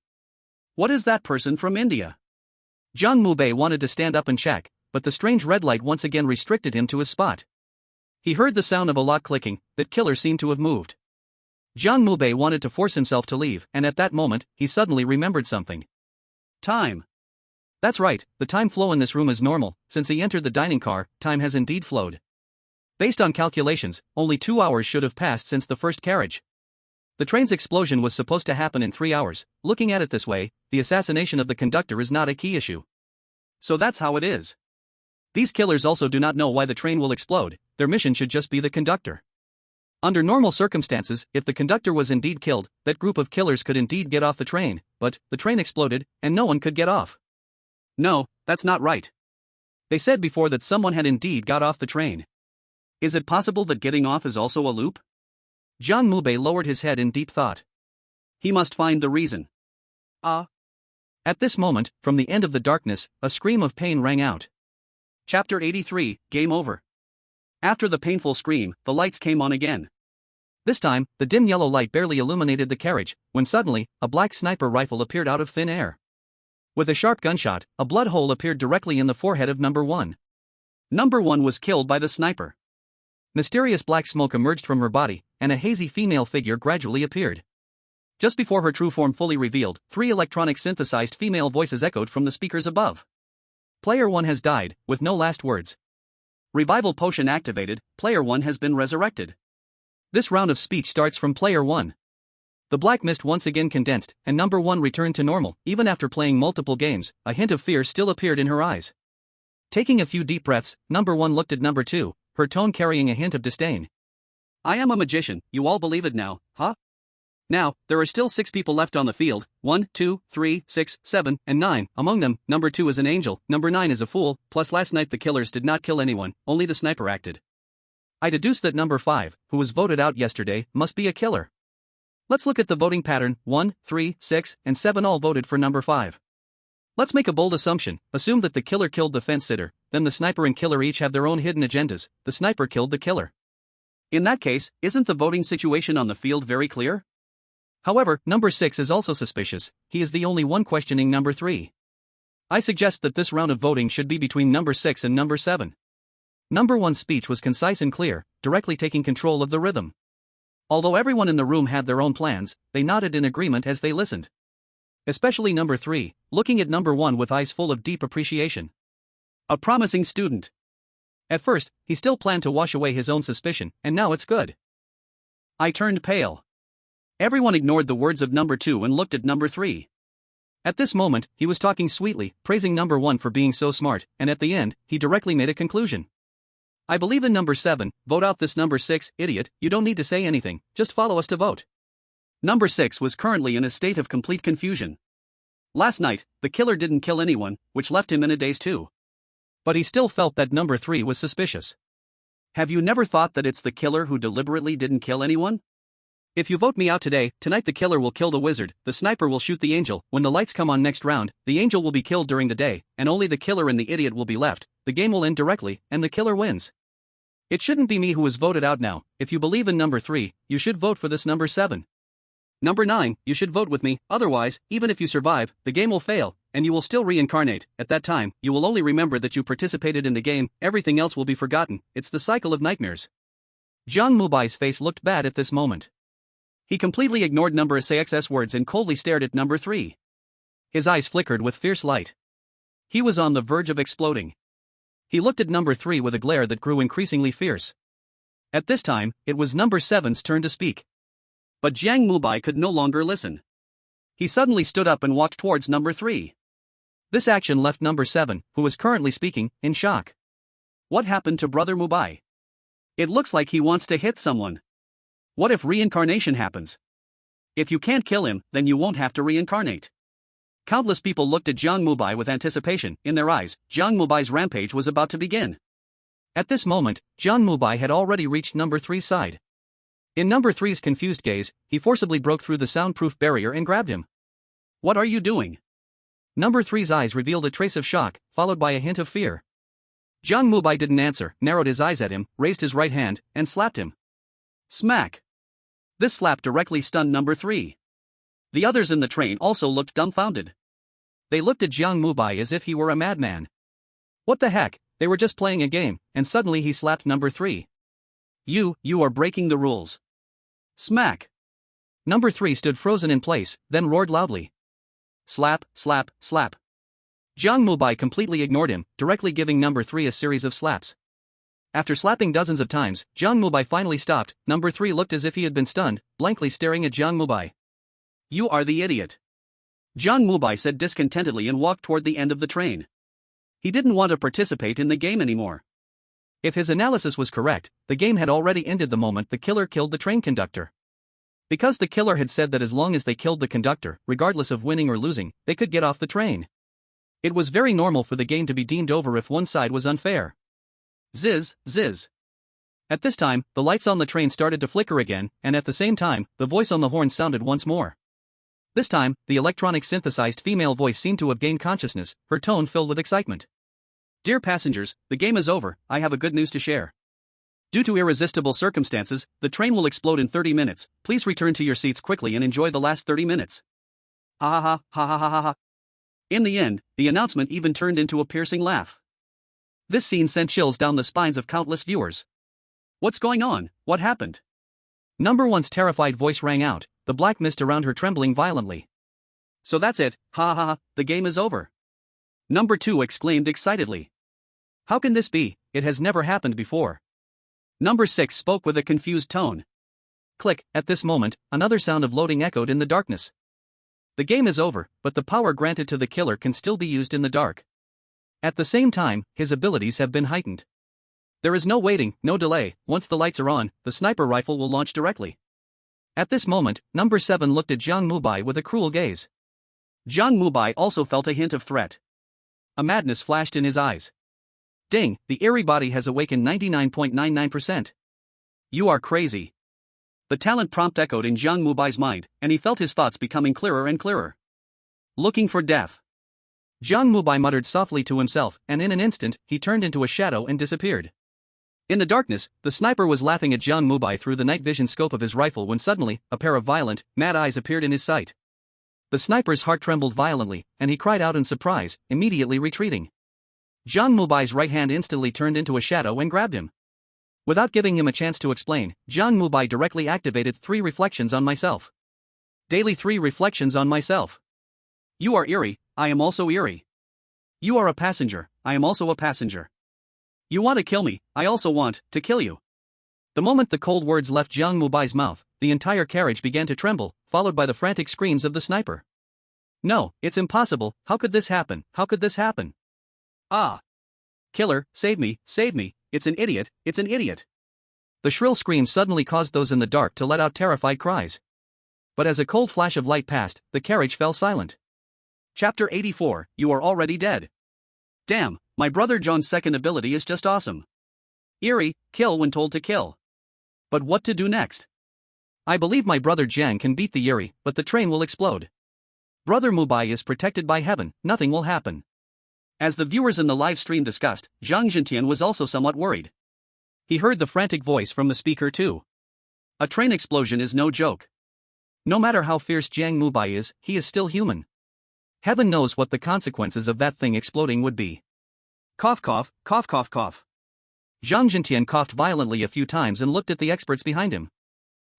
What is that person from India? Jiang Mubai wanted to stand up and check, but the strange red light once again restricted him to his spot. He heard the sound of a lock clicking, that killer seemed to have moved. Jiang Mubai wanted to force himself to leave, and at that moment, he suddenly remembered something. Time. That's right, the time flow in this room is normal, since he entered the dining car, time has indeed flowed. Based on calculations, only 2 hours should have passed since the first carriage. The train's explosion was supposed to happen in 3 hours. Looking at it this way, the assassination of the conductor is not a key issue. So that's how it is. These killers also do not know why the train will explode, their mission should just be the conductor. Under normal circumstances, if the conductor was indeed killed, that group of killers could indeed get off the train, but the train exploded, and no one could get off. No, that's not right. They said before that someone had indeed got off the train. Is it possible that getting off is also a loop? Jiang Mubai lowered his head in deep thought. He must find the reason. At this moment, from the end of the darkness, a scream of pain rang out. Chapter 83, Game Over. After the painful scream, the lights came on again. This time, the dim yellow light barely illuminated the carriage, when suddenly, a black sniper rifle appeared out of thin air. With a sharp gunshot, a blood hole appeared directly in the forehead of number 1. Number 1 was killed by the sniper. Mysterious black smoke emerged from her body, and a hazy female figure gradually appeared. Just before her true form fully revealed, 3 electronic synthesized female voices echoed from the speakers above. Player 1 has died, with no last words. Revival potion activated, Player 1 has been resurrected. This round of speech starts from Player 1. The black mist once again condensed, and number 1 returned to normal. Even after playing multiple games, a hint of fear still appeared in her eyes. Taking a few deep breaths, number 1 looked at number 2, her tone carrying a hint of disdain. I am a magician, you all believe it now, huh? Now, there are still 6 people left on the field, 1, 2, 3, 6, 7, and 9, among them, number 2 is an angel, number 9 is a fool, plus last night the killers did not kill anyone, only the sniper acted. I deduce that number 5, who was voted out yesterday, must be a killer. Let's look at the voting pattern, 1, 3, 6, and 7 all voted for number 5. Let's make a bold assumption, assume that the killer killed the fence-sitter, then the sniper and killer each have their own hidden agendas, the sniper killed the killer. In that case, isn't the voting situation on the field very clear? However, number 6 is also suspicious, he is the only one questioning number 3. I suggest that this round of voting should be between number 6 and number 7. Number 1's speech was concise and clear, directly taking control of the rhythm. Although everyone in the room had their own plans, they nodded in agreement as they listened. Especially number 3, looking at number 1 with eyes full of deep appreciation. A promising student. At first, he still planned to wash away his own suspicion, and now it's good. I turned pale. Everyone ignored the words of number 2 and looked at number 3. At this moment, he was talking sweetly, praising number 1 for being so smart, and at the end, he directly made a conclusion. I believe in number 7, vote out this number 6, idiot, you don't need to say anything, just follow us to vote. Number 6 was currently in a state of complete confusion. Last night, the killer didn't kill anyone, which left him in a daze too. But he still felt that number 3 was suspicious. Have you never thought that it's the killer who deliberately didn't kill anyone? If you vote me out today, tonight the killer will kill the wizard, the sniper will shoot the angel, when the lights come on next round, the angel will be killed during the day, and only the killer and the idiot will be left, the game will end directly, and the killer wins. It shouldn't be me who is voted out now. If you believe in number 3, you should vote for this number 7. Number 9, you should vote with me, otherwise, even if you survive, the game will fail, and you will still reincarnate. At that time, you will only remember that you participated in the game, everything else will be forgotten, it's the cycle of nightmares. Jiang Mubai's face looked bad at this moment. He completely ignored number 6's words and coldly stared at number 3. His eyes flickered with fierce light. He was on the verge of exploding. He looked at number 3 with a glare that grew increasingly fierce. At this time, it was number 7's turn to speak. But Jiang Mubai could no longer listen. He suddenly stood up and walked towards number 3. This action left number 7, who was currently speaking, in shock. What happened to Brother Mubai? It looks like he wants to hit someone. What if reincarnation happens? If you can't kill him, then you won't have to reincarnate. Countless people looked at Jiang Mubai with anticipation. In their eyes, Jiang Mubai's rampage was about to begin. At this moment, Jiang Mubai had already reached number 3's side. In number 3's confused gaze, he forcibly broke through the soundproof barrier and grabbed him. What are you doing? Number 3's eyes revealed a trace of shock, followed by a hint of fear. Jiang Mubai didn't answer, narrowed his eyes at him, raised his right hand, and slapped him. Smack! This slap directly stunned number 3. The others in the train also looked dumbfounded. They looked at Jiang Mubai as if he were a madman. What the heck, they were just playing a game, and suddenly he slapped number 3. You are breaking the rules. Smack! Number 3 stood frozen in place, then roared loudly. Slap, slap, slap. Jiang Mubai completely ignored him, directly giving number 3 a series of slaps. After slapping dozens of times, Jiang Mubai finally stopped. Number 3 looked as if he had been stunned, blankly staring at Jiang Mubai. You are the idiot. Jiang Mubai said discontentedly and walked toward the end of the train. He didn't want to participate in the game anymore. If his analysis was correct, the game had already ended the moment the killer killed the train conductor. Because the killer had said that as long as they killed the conductor, regardless of winning or losing, they could get off the train. It was very normal for the game to be deemed over if one side was unfair. Ziz, ziz. At this time, the lights on the train started to flicker again, and at the same time, the voice on the horn sounded once more. This time, the electronic synthesized female voice seemed to have gained consciousness, her tone filled with excitement. Dear passengers, the game is over. I have a good news to share. Due to irresistible circumstances, the train will explode in 30 minutes. Please return to your seats quickly and enjoy the last 30 minutes. Ha ha ha ha ha ha ha. In the end, the announcement even turned into a piercing laugh. This scene sent chills down the spines of countless viewers. What's going on? What happened? Number 1's terrified voice rang out, the black mist around her trembling violently. So that's it, ha ha ha, the game is over. Number 2 exclaimed excitedly. How can this be? It has never happened before. Number 6 spoke with a confused tone. Click, at this moment, another sound of loading echoed in the darkness. The game is over, but the power granted to the killer can still be used in the dark. At the same time, his abilities have been heightened. There is no waiting, no delay. Once the lights are on, the sniper rifle will launch directly. At this moment, number 7 looked at Jiang Mubai with a cruel gaze. Jiang Mubai also felt a hint of threat. A madness flashed in his eyes. Ding, the Eerie body has awakened 99.99%. You are crazy. The talent prompt echoed in Jiang Mubai's mind, and he felt his thoughts becoming clearer and clearer. Looking for death. Jiang Mubai muttered softly to himself, and in an instant, he turned into a shadow and disappeared. In the darkness, the sniper was laughing at Jiang Mubai through the night vision scope of his rifle when suddenly, a pair of violent, mad eyes appeared in his sight. The sniper's heart trembled violently, and he cried out in surprise, immediately retreating. Jiang Mubai's right hand instantly turned into a shadow and grabbed him. Without giving him a chance to explain, Jiang Mubai directly activated 3 reflections on myself. Daily 3 reflections on myself. You are Eerie, I am also Eerie. You are a passenger, I am also a passenger. You want to kill me, I also want to kill you. The moment the cold words left Jiang Mubai's mouth, the entire carriage began to tremble, followed by the frantic screams of the sniper. No, it's impossible, how could this happen, how could this happen? Ah! Killer, save me, it's an idiot, it's an idiot. The shrill screams suddenly caused those in the dark to let out terrified cries. But as a cold flash of light passed, the carriage fell silent. Chapter 84, You Are Already Dead. Damn, my brother John's second ability is just awesome. Eerie, kill when told to kill. But what to do next? I believe my brother Jiang can beat the Eerie, but the train will explode. Brother Mubai is protected by heaven, nothing will happen. As the viewers in the live stream discussed, Zhang Jintian was also somewhat worried. He heard the frantic voice from the speaker too. A train explosion is no joke. No matter how fierce Jiang Mubai is, he is still human. Heaven knows what the consequences of that thing exploding would be. Cough cough, cough cough cough. Zhang Jintian coughed violently a few times and looked at the experts behind him.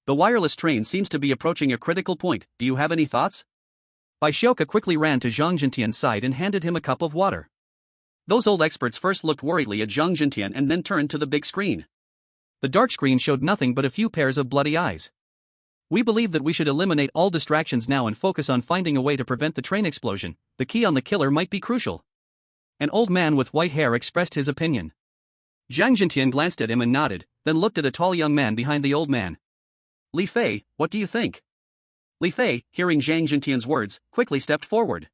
The wireless train seems to be approaching a critical point, do you have any thoughts? Bai Xiaoke quickly ran to Zhang Jintian's side and handed him a cup of water. Those old experts first looked worriedly at Zhang Jintian and then turned to the big screen. The dark screen showed nothing but a few pairs of bloody eyes. We believe that we should eliminate all distractions now and focus on finding a way to prevent the train explosion. The key on the killer might be crucial. An old man with white hair expressed his opinion. Zhang Jintian glanced at him and nodded, then looked at a tall young man behind the old man. Li Fei, what do you think? Li Fei, hearing Zhang Jintian's words, quickly stepped forward.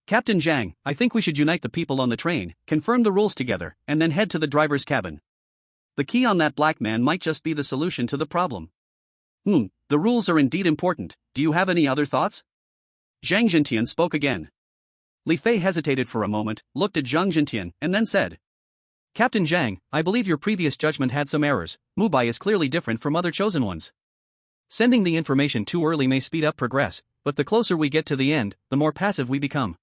Captain Zhang, I think we should unite the people on the train, confirm the rules together, and then head to the driver's cabin. The key on that black man might just be the solution to the problem. The rules are indeed important. Do you have any other thoughts? Zhang Jintian spoke again. Li Fei hesitated for a moment, looked at Zhang Jintian, and then said, Captain Zhang, I believe your previous judgment had some errors. Mubai is clearly different from other chosen ones. Sending the information too early may speed up progress, but the closer we get to the end, the more passive we become.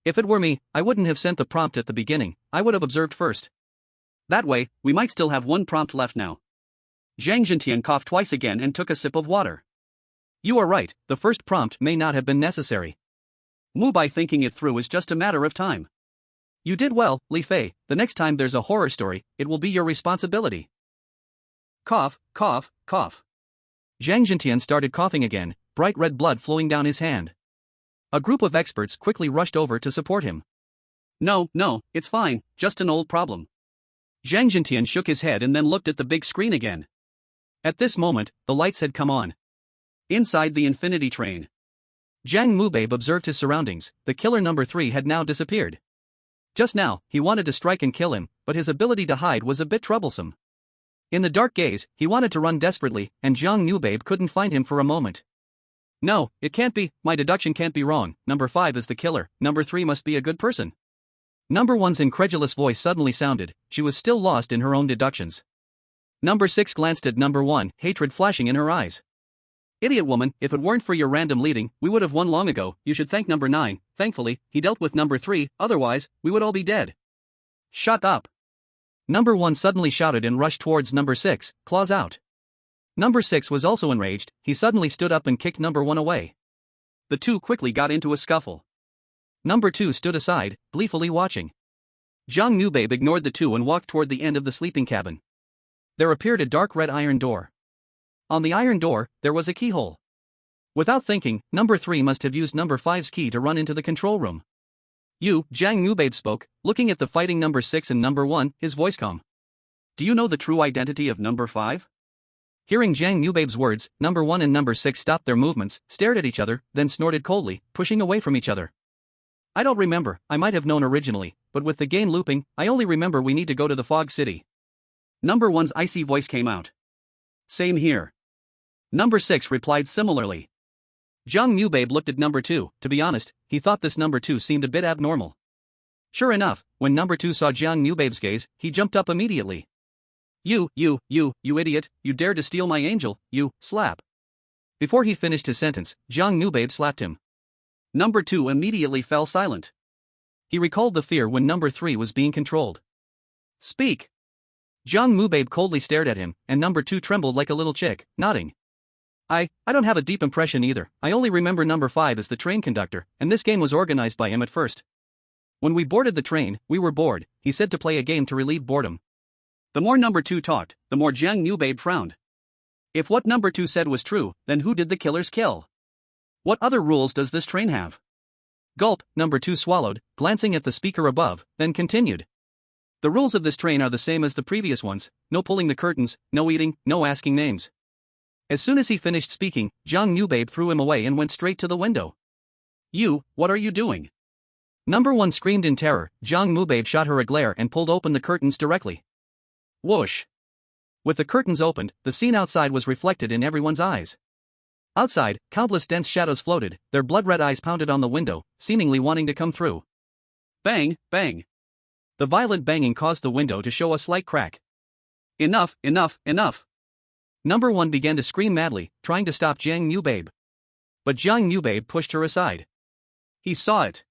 If it were me, I wouldn't have sent the prompt at the beginning, I would have observed first. That way, we might still have one prompt left now. Zhang Jintian coughed twice again and took a sip of water. You are right, the first prompt may not have been necessary. Mubai thinking it through is just a matter of time. You did well, Li Fei, the next time there's a horror story, it will be your responsibility. Cough, cough, cough. Zhang Jintian started coughing again, bright red blood flowing down his hand. A group of experts quickly rushed over to support him. No, it's fine, just an old problem. Zhang Jintian shook his head and then looked at the big screen again. At this moment, the lights had come on. Inside the Infinity train, Jiang Mubai observed his surroundings. The killer number 3 had now disappeared. Just now, he wanted to strike and kill him, but his ability to hide was a bit troublesome. In the dark gaze, he wanted to run desperately, and Jiang Mubai couldn't find him for a moment. No, it can't be, my deduction can't be wrong, number 5 is the killer, number 3 must be a good person. Number 1's incredulous voice suddenly sounded, she was still lost in her own deductions. Number 6 glanced at number 1, hatred flashing in her eyes. Idiot woman, if it weren't for your random leading, we would have won long ago, you should thank number 9, thankfully, he dealt with number 3, otherwise, we would all be dead. Shut up. Number 1 suddenly shouted and rushed towards number 6, claws out. Number 6 was also enraged, he suddenly stood up and kicked number 1 away. The two quickly got into a scuffle. Number 2 stood aside, gleefully watching. Jiang Mubai ignored the two and walked toward the end of the sleeping cabin. There appeared a dark red iron door. On the iron door, there was a keyhole. Without thinking, number 3 must have used number 5's key to run into the control room. You, Jiang Mubai spoke, looking at the fighting number 6 and number 1, his voice calm. Do you know the true identity of number 5? Hearing Jiang Mubai's words, number 1 and number 6 stopped their movements, stared at each other, then snorted coldly, pushing away from each other. I don't remember, I might have known originally, but with the game looping, I only remember we need to go to the Fog City. Number 1's icy voice came out. Same here. Number 6 replied similarly. Jiang Mubai looked at number 2, to be honest, he thought this number 2 seemed a bit abnormal. Sure enough, when number 2 saw Jiang Mubai's gaze, he jumped up immediately. You idiot, you dared to steal my angel, you, slap. Before he finished his sentence, Jiang Mubai slapped him. Number 2 immediately fell silent. He recalled the fear when number 3 was being controlled. Speak. Jiang Mubai coldly stared at him, and number 2 trembled like a little chick, nodding. I don't have a deep impression either, I only remember number 5 as the train conductor, and this game was organized by him at first. When we boarded the train, we were bored, he said to play a game to relieve boredom. The more number 2 talked, the more Jiang Mubai frowned. If what number 2 said was true, then who did the killers kill? What other rules does this train have? Gulp, number 2 swallowed, glancing at the speaker above, then continued. The rules of this train are the same as the previous ones, no pulling the curtains, no eating, no asking names. As soon as he finished speaking, Jiang Mubai threw him away and went straight to the window. You, what are you doing? Number 1 screamed in terror, Jiang Mubai shot her a glare and pulled open the curtains directly. Whoosh. With the curtains opened, the scene outside was reflected in everyone's eyes. Outside, countless dense shadows floated, their blood-red eyes pounded on the window, seemingly wanting to come through. Bang, bang. The violent banging caused the window to show a slight crack. Enough. Number 1 began to scream madly, trying to stop Jiang Mubai. But Jiang Mubai pushed her aside. He saw it.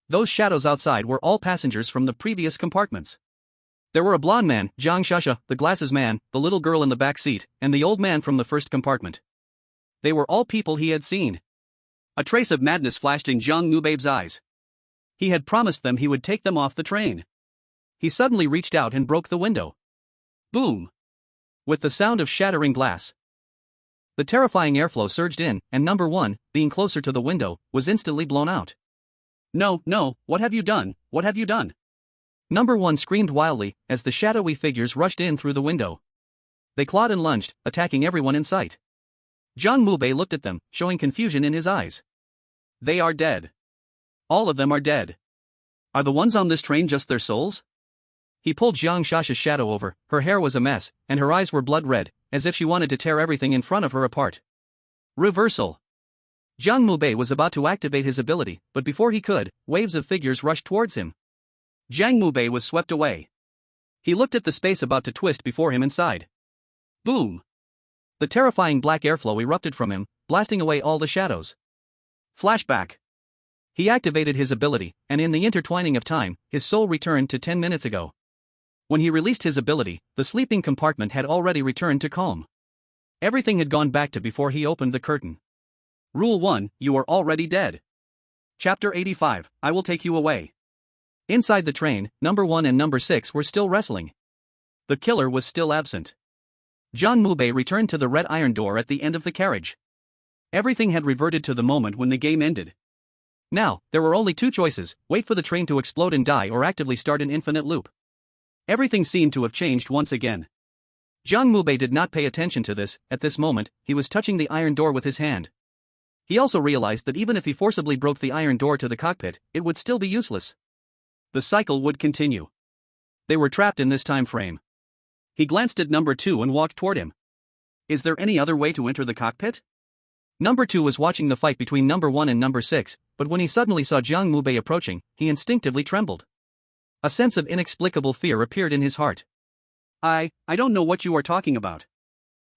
Those shadows outside were all passengers from the previous compartments. There were a blonde man, Zhang Shasha, the glasses man, the little girl in the back seat, and the old man from the first compartment. They were all people he had seen. A trace of madness flashed in Jiang Mubai's eyes. He had promised them he would take them off the train. He suddenly reached out and broke the window. Boom! With the sound of shattering glass. The terrifying airflow surged in, and number 1, being closer to the window, was instantly blown out. No, no, what have you done? What have you done? Number 1 screamed wildly, as the shadowy figures rushed in through the window. They clawed and lunged, attacking everyone in sight. Jiang Mubai looked at them, showing confusion in his eyes. They are dead. All of them are dead. Are the ones on this train just their souls? He pulled Jiang Shasha's shadow over, her hair was a mess, and her eyes were blood red, as if she wanted to tear everything in front of her apart. Reversal. Jiang Mubai was about to activate his ability, but before he could, waves of figures rushed towards him. Jiang Mubai was swept away. He looked at the space about to twist before him and sighed. Boom! The terrifying black airflow erupted from him, blasting away all the shadows. Flashback. He activated his ability, and in the intertwining of time, his soul returned to 10 minutes ago. When he released his ability, the sleeping compartment had already returned to calm. Everything had gone back to before he opened the curtain. Rule 1, you are already dead. Chapter 85, I will take you away. Inside the train, number 1 and number 6 were still wrestling. The killer was still absent. Jiang Mubai returned to the red iron door at the end of the carriage. Everything had reverted to the moment when the game ended. Now, there were only 2 choices, wait for the train to explode and die or actively start an infinite loop. Everything seemed to have changed once again. Jiang Mubai did not pay attention to this. At this moment, he was touching the iron door with his hand. He also realized that even if he forcibly broke the iron door to the cockpit, it would still be useless. The cycle would continue. They were trapped in this time frame. He glanced at number 2 and walked toward him. Is there any other way to enter the cockpit? Number 2 was watching the fight between number 1 and number 6, but when he suddenly saw Jiang Mubai approaching, he instinctively trembled. A sense of inexplicable fear appeared in his heart. I don't know what you are talking about.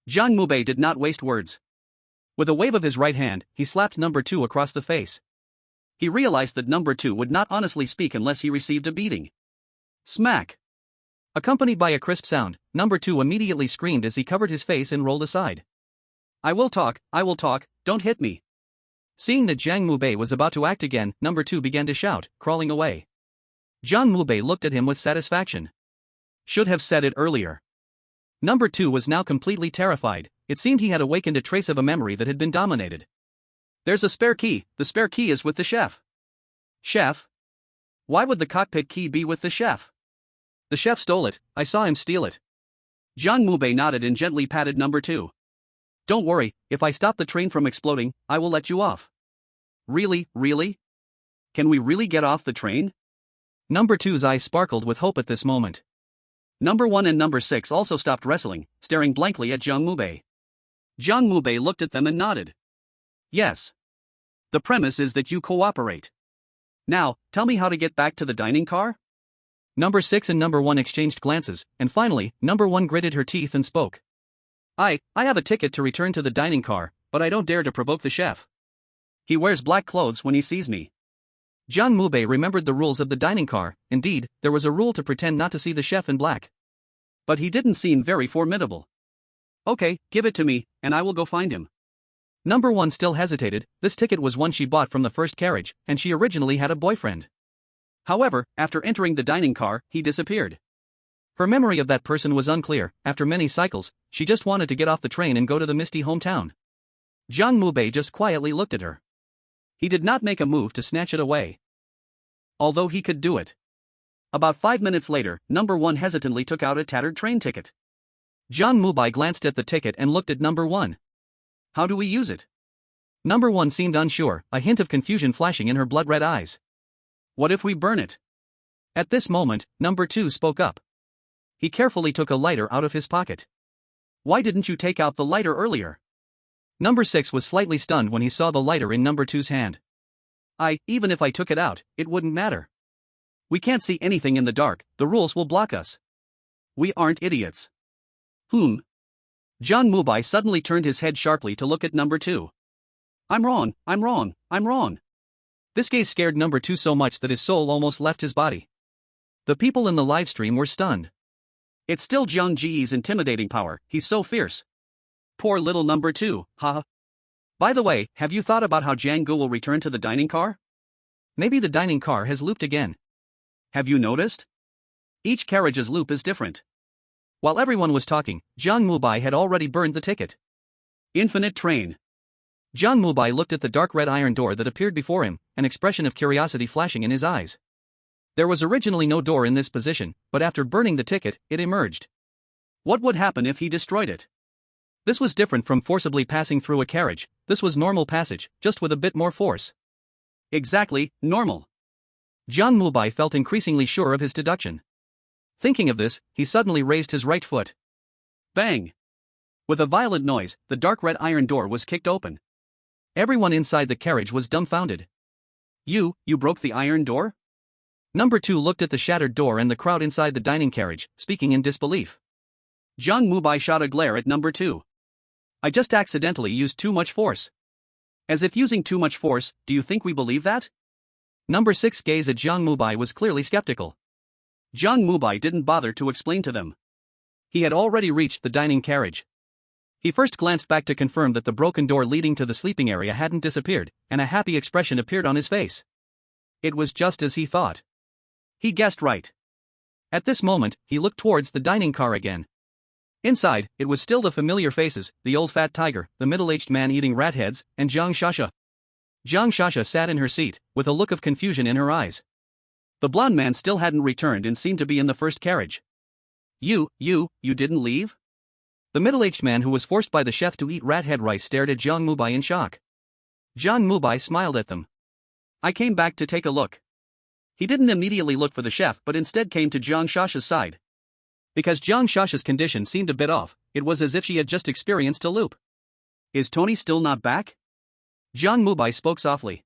Jiang Mubai did not waste words. With a wave of his right hand, he slapped number 2 across the face. He realized that number 2 would not honestly speak unless he received a beating. Smack! Accompanied by a crisp sound, number 2 immediately screamed as he covered his face and rolled aside. I will talk, don't hit me. Seeing that Jiang Mubai was about to act again, number 2 began to shout, crawling away. Jiang Mubai looked at him with satisfaction. Should have said it earlier. Number 2 was now completely terrified. It seemed he had awakened a trace of a memory that had been dominated. There's a spare key, the spare key is with the chef. Chef? Why would the cockpit key be with the chef? The chef stole it, I saw him steal it. Jiang Mubai nodded and gently patted number 2. Don't worry, if I stop the train from exploding, I will let you off. Really? Can we really get off the train? Number 2's eyes sparkled with hope at this moment. Number 1 and number 6 also stopped wrestling, staring blankly at Jiang Mubai. Jiang Mubai looked at them and nodded. Yes. The premise is that you cooperate. Now, tell me how to get back to the dining car? Number 6 and number 1 exchanged glances, and finally, number 1 gritted her teeth and spoke. I have a ticket to return to the dining car, but I don't dare to provoke the chef. He wears black clothes when he sees me. Jiang Mubai remembered the rules of the dining car. Indeed, there was a rule to pretend not to see the chef in black. But he didn't seem very formidable. Okay, give it to me, and I will go find him. Number 1 still hesitated. This ticket was one she bought from the first carriage, and she originally had a boyfriend. However, after entering the dining car, he disappeared. Her memory of that person was unclear. After many cycles, she just wanted to get off the train and go to the misty hometown. Jiang Mubai just quietly looked at her. He did not make a move to snatch it away. Although he could do it. About 5 minutes later, number 1 hesitantly took out a tattered train ticket. Jiang Mubai glanced at the ticket and looked at number 1. How do we use it? Number 1 seemed unsure, a hint of confusion flashing in her blood-red eyes. What if we burn it? At this moment, number 2 spoke up. He carefully took a lighter out of his pocket. Why didn't you take out the lighter earlier? Number 6 was slightly stunned when he saw the lighter in number 2's hand. Even if I took it out, it wouldn't matter. We can't see anything in the dark, the rules will block us. We aren't idiots. Jiang Mubai suddenly turned his head sharply to look at number 2. I'm wrong. This gaze scared number 2 so much that his soul almost left his body. The people in the live stream were stunned. It's still Jiang Ji's intimidating power, he's so fierce. Poor little number 2, haha. By the way, have you thought about how Jiang Gu will return to the dining car? Maybe the dining car has looped again. Have you noticed? Each carriage's loop is different. While everyone was talking, Jiang Mubai had already burned the ticket. Infinite train. Jiang Mubai looked at the dark red iron door that appeared before him, an expression of curiosity flashing in his eyes. There was originally no door in this position, but after burning the ticket, it emerged. What would happen if he destroyed it? This was different from forcibly passing through a carriage. This was normal passage, just with a bit more force. Exactly, normal. Jiang Mubai felt increasingly sure of his deduction. Thinking of this, he suddenly raised his right foot. Bang! With a violent noise, the dark red iron door was kicked open. Everyone inside the carriage was dumbfounded. You broke the iron door? Number 2 looked at the shattered door and the crowd inside the dining carriage, speaking in disbelief. Jiang Mubai shot a glare at number 2. I just accidentally used too much force. As if using too much force, do you think we believe that? Number 6 gaze at Jiang Mubai was clearly skeptical. Jiang Mubai didn't bother to explain to them. He had already reached the dining carriage. He first glanced back to confirm that the broken door leading to the sleeping area hadn't disappeared, and a happy expression appeared on his face. It was just as he thought. He guessed right. At this moment, he looked towards the dining car again. Inside, it was still the familiar faces, the old fat tiger, the middle-aged man eating rat heads, and Jiang Shasha. Jiang Shasha sat in her seat, with a look of confusion in her eyes. The blonde man still hadn't returned and seemed to be in the first carriage. You didn't leave? The middle-aged man who was forced by the chef to eat rat head rice stared at Jiang Mubai in shock. Jiang Mubai smiled at them. I came back to take a look. He didn't immediately look for the chef but instead came to Jiang Shasha's side. Because Jiang Shasha's condition seemed a bit off, it was as if she had just experienced a loop. Is Tony still not back? Jiang Mubai spoke softly.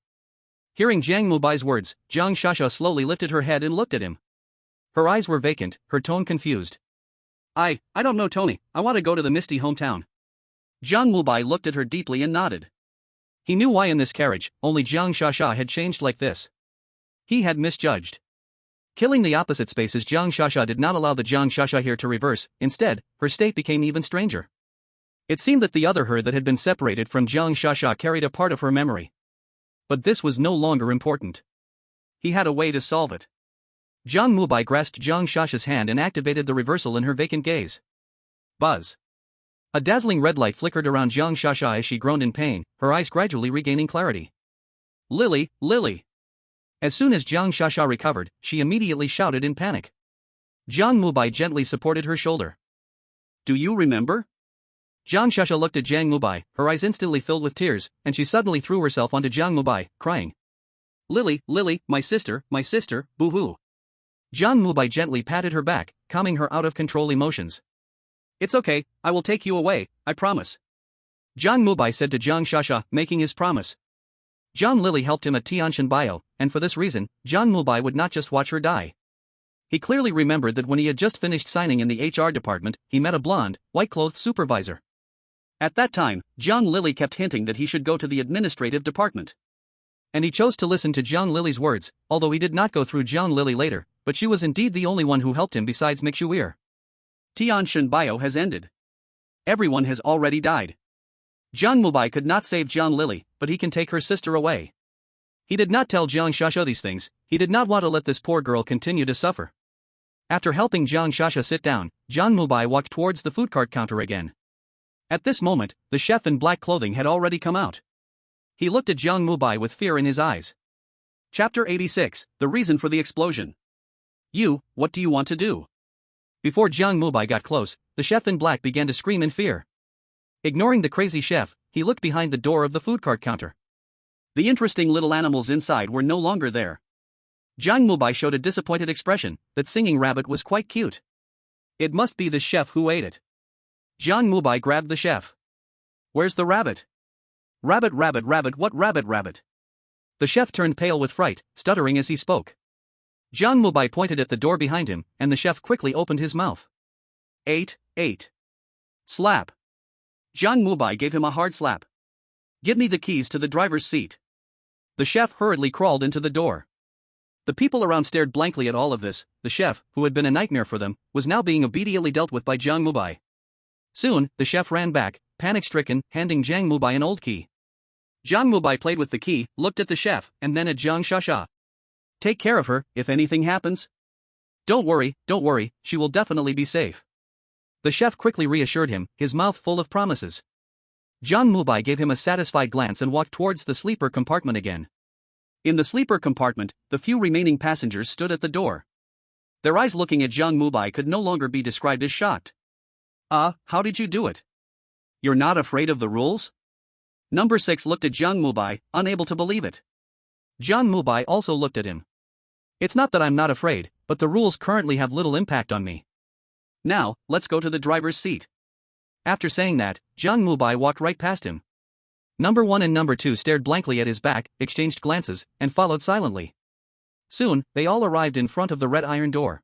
Hearing Jiang Mubai's words, Jiang Shasha slowly lifted her head and looked at him. Her eyes were vacant, her tone confused. I don't know Tony, I want to go to the misty hometown. Jiang Mubai looked at her deeply and nodded. He knew why in this carriage, only Jiang Shasha had changed like this. He had misjudged. Killing the opposite spaces, Jiang Shasha did not allow the Jiang Shasha here to reverse. Instead, her state became even stranger. It seemed that the other her that had been separated from Jiang Shasha carried a part of her memory. But this was no longer important. He had a way to solve it. Jiang Mubai grasped Jiang Shasha's hand and activated the reversal in her vacant gaze. Buzz. A dazzling red light flickered around Jiang Shasha as she groaned in pain, her eyes gradually regaining clarity. Lily! As soon as Jiang Shasha recovered, she immediately shouted in panic. Jiang Mubai gently supported her shoulder. Do you remember? Jiang Shasha looked at Jiang Mubai, her eyes instantly filled with tears, and she suddenly threw herself onto Jiang Mubai, crying. Lily, my sister, boo-hoo. Jiang Mubai gently patted her back, calming her out-of-control emotions. It's okay, I will take you away, I promise. Jiang Mubai said to Jiang Shasha, making his promise. Jiang Lily helped him at Qingshan Bio, and for this reason, Jiang Mubai would not just watch her die. He clearly remembered that when he had just finished signing in the HR department, he met a blonde, white-clothed supervisor. At that time, Jiang Lily kept hinting that he should go to the administrative department. And he chose to listen to Jiang Lily's words, although he did not go through Jiang Lily later, but she was indeed the only one who helped him besides Mixuir. Qingshan Bio has ended. Everyone has already died. Jiang Mubai could not save Jiang Lily, but he can take her sister away. He did not tell Jiang Shasha these things. He did not want to let this poor girl continue to suffer. After helping Jiang Shasha sit down, Jiang Mubai walked towards the food cart counter again. At this moment, the chef in black clothing had already come out. He looked at Jiang Mubai with fear in his eyes. Chapter 86, The Reason for the Explosion. What do you want to do? Before Jiang Mubai got close, the chef in black began to scream in fear. Ignoring the crazy chef, he looked behind the door of the food cart counter. The interesting little animals inside were no longer there. Jiang Mubai showed a disappointed expression. That singing rabbit was quite cute. It must be the chef who ate it. Jiang Mubai grabbed the chef. Where's the rabbit? Rabbit, what rabbit? The chef turned pale with fright, stuttering as he spoke. Jiang Mubai pointed at the door behind him, and the chef quickly opened his mouth. Ate. Slap. Jiang Mubai gave him a hard slap. Give me the keys to the driver's seat. The chef hurriedly crawled into the door. The people around stared blankly at all of this. The chef, who had been a nightmare for them, was now being obediently dealt with by Jiang Mubai. Soon, the chef ran back, panic-stricken, handing Jiang Mubai an old key. Jiang Mubai played with the key, looked at the chef, and then at Jiang Shasha. Take care of her, if anything happens. Don't worry, she will definitely be safe. The chef quickly reassured him, his mouth full of promises. Jiang Mubai gave him a satisfied glance and walked towards the sleeper compartment again. In the sleeper compartment, the few remaining passengers stood at the door. Their eyes looking at Jiang Mubai could no longer be described as shocked. How did you do it? You're not afraid of the rules? Number 6 looked at Jiang Mubai, unable to believe it. Jiang Mubai also looked at him. It's not that I'm not afraid, but the rules currently have little impact on me. Now, let's go to the driver's seat. After saying that, Jiang Mubai walked right past him. Number 1 and number 2 stared blankly at his back, exchanged glances, and followed silently. Soon, they all arrived in front of the red iron door.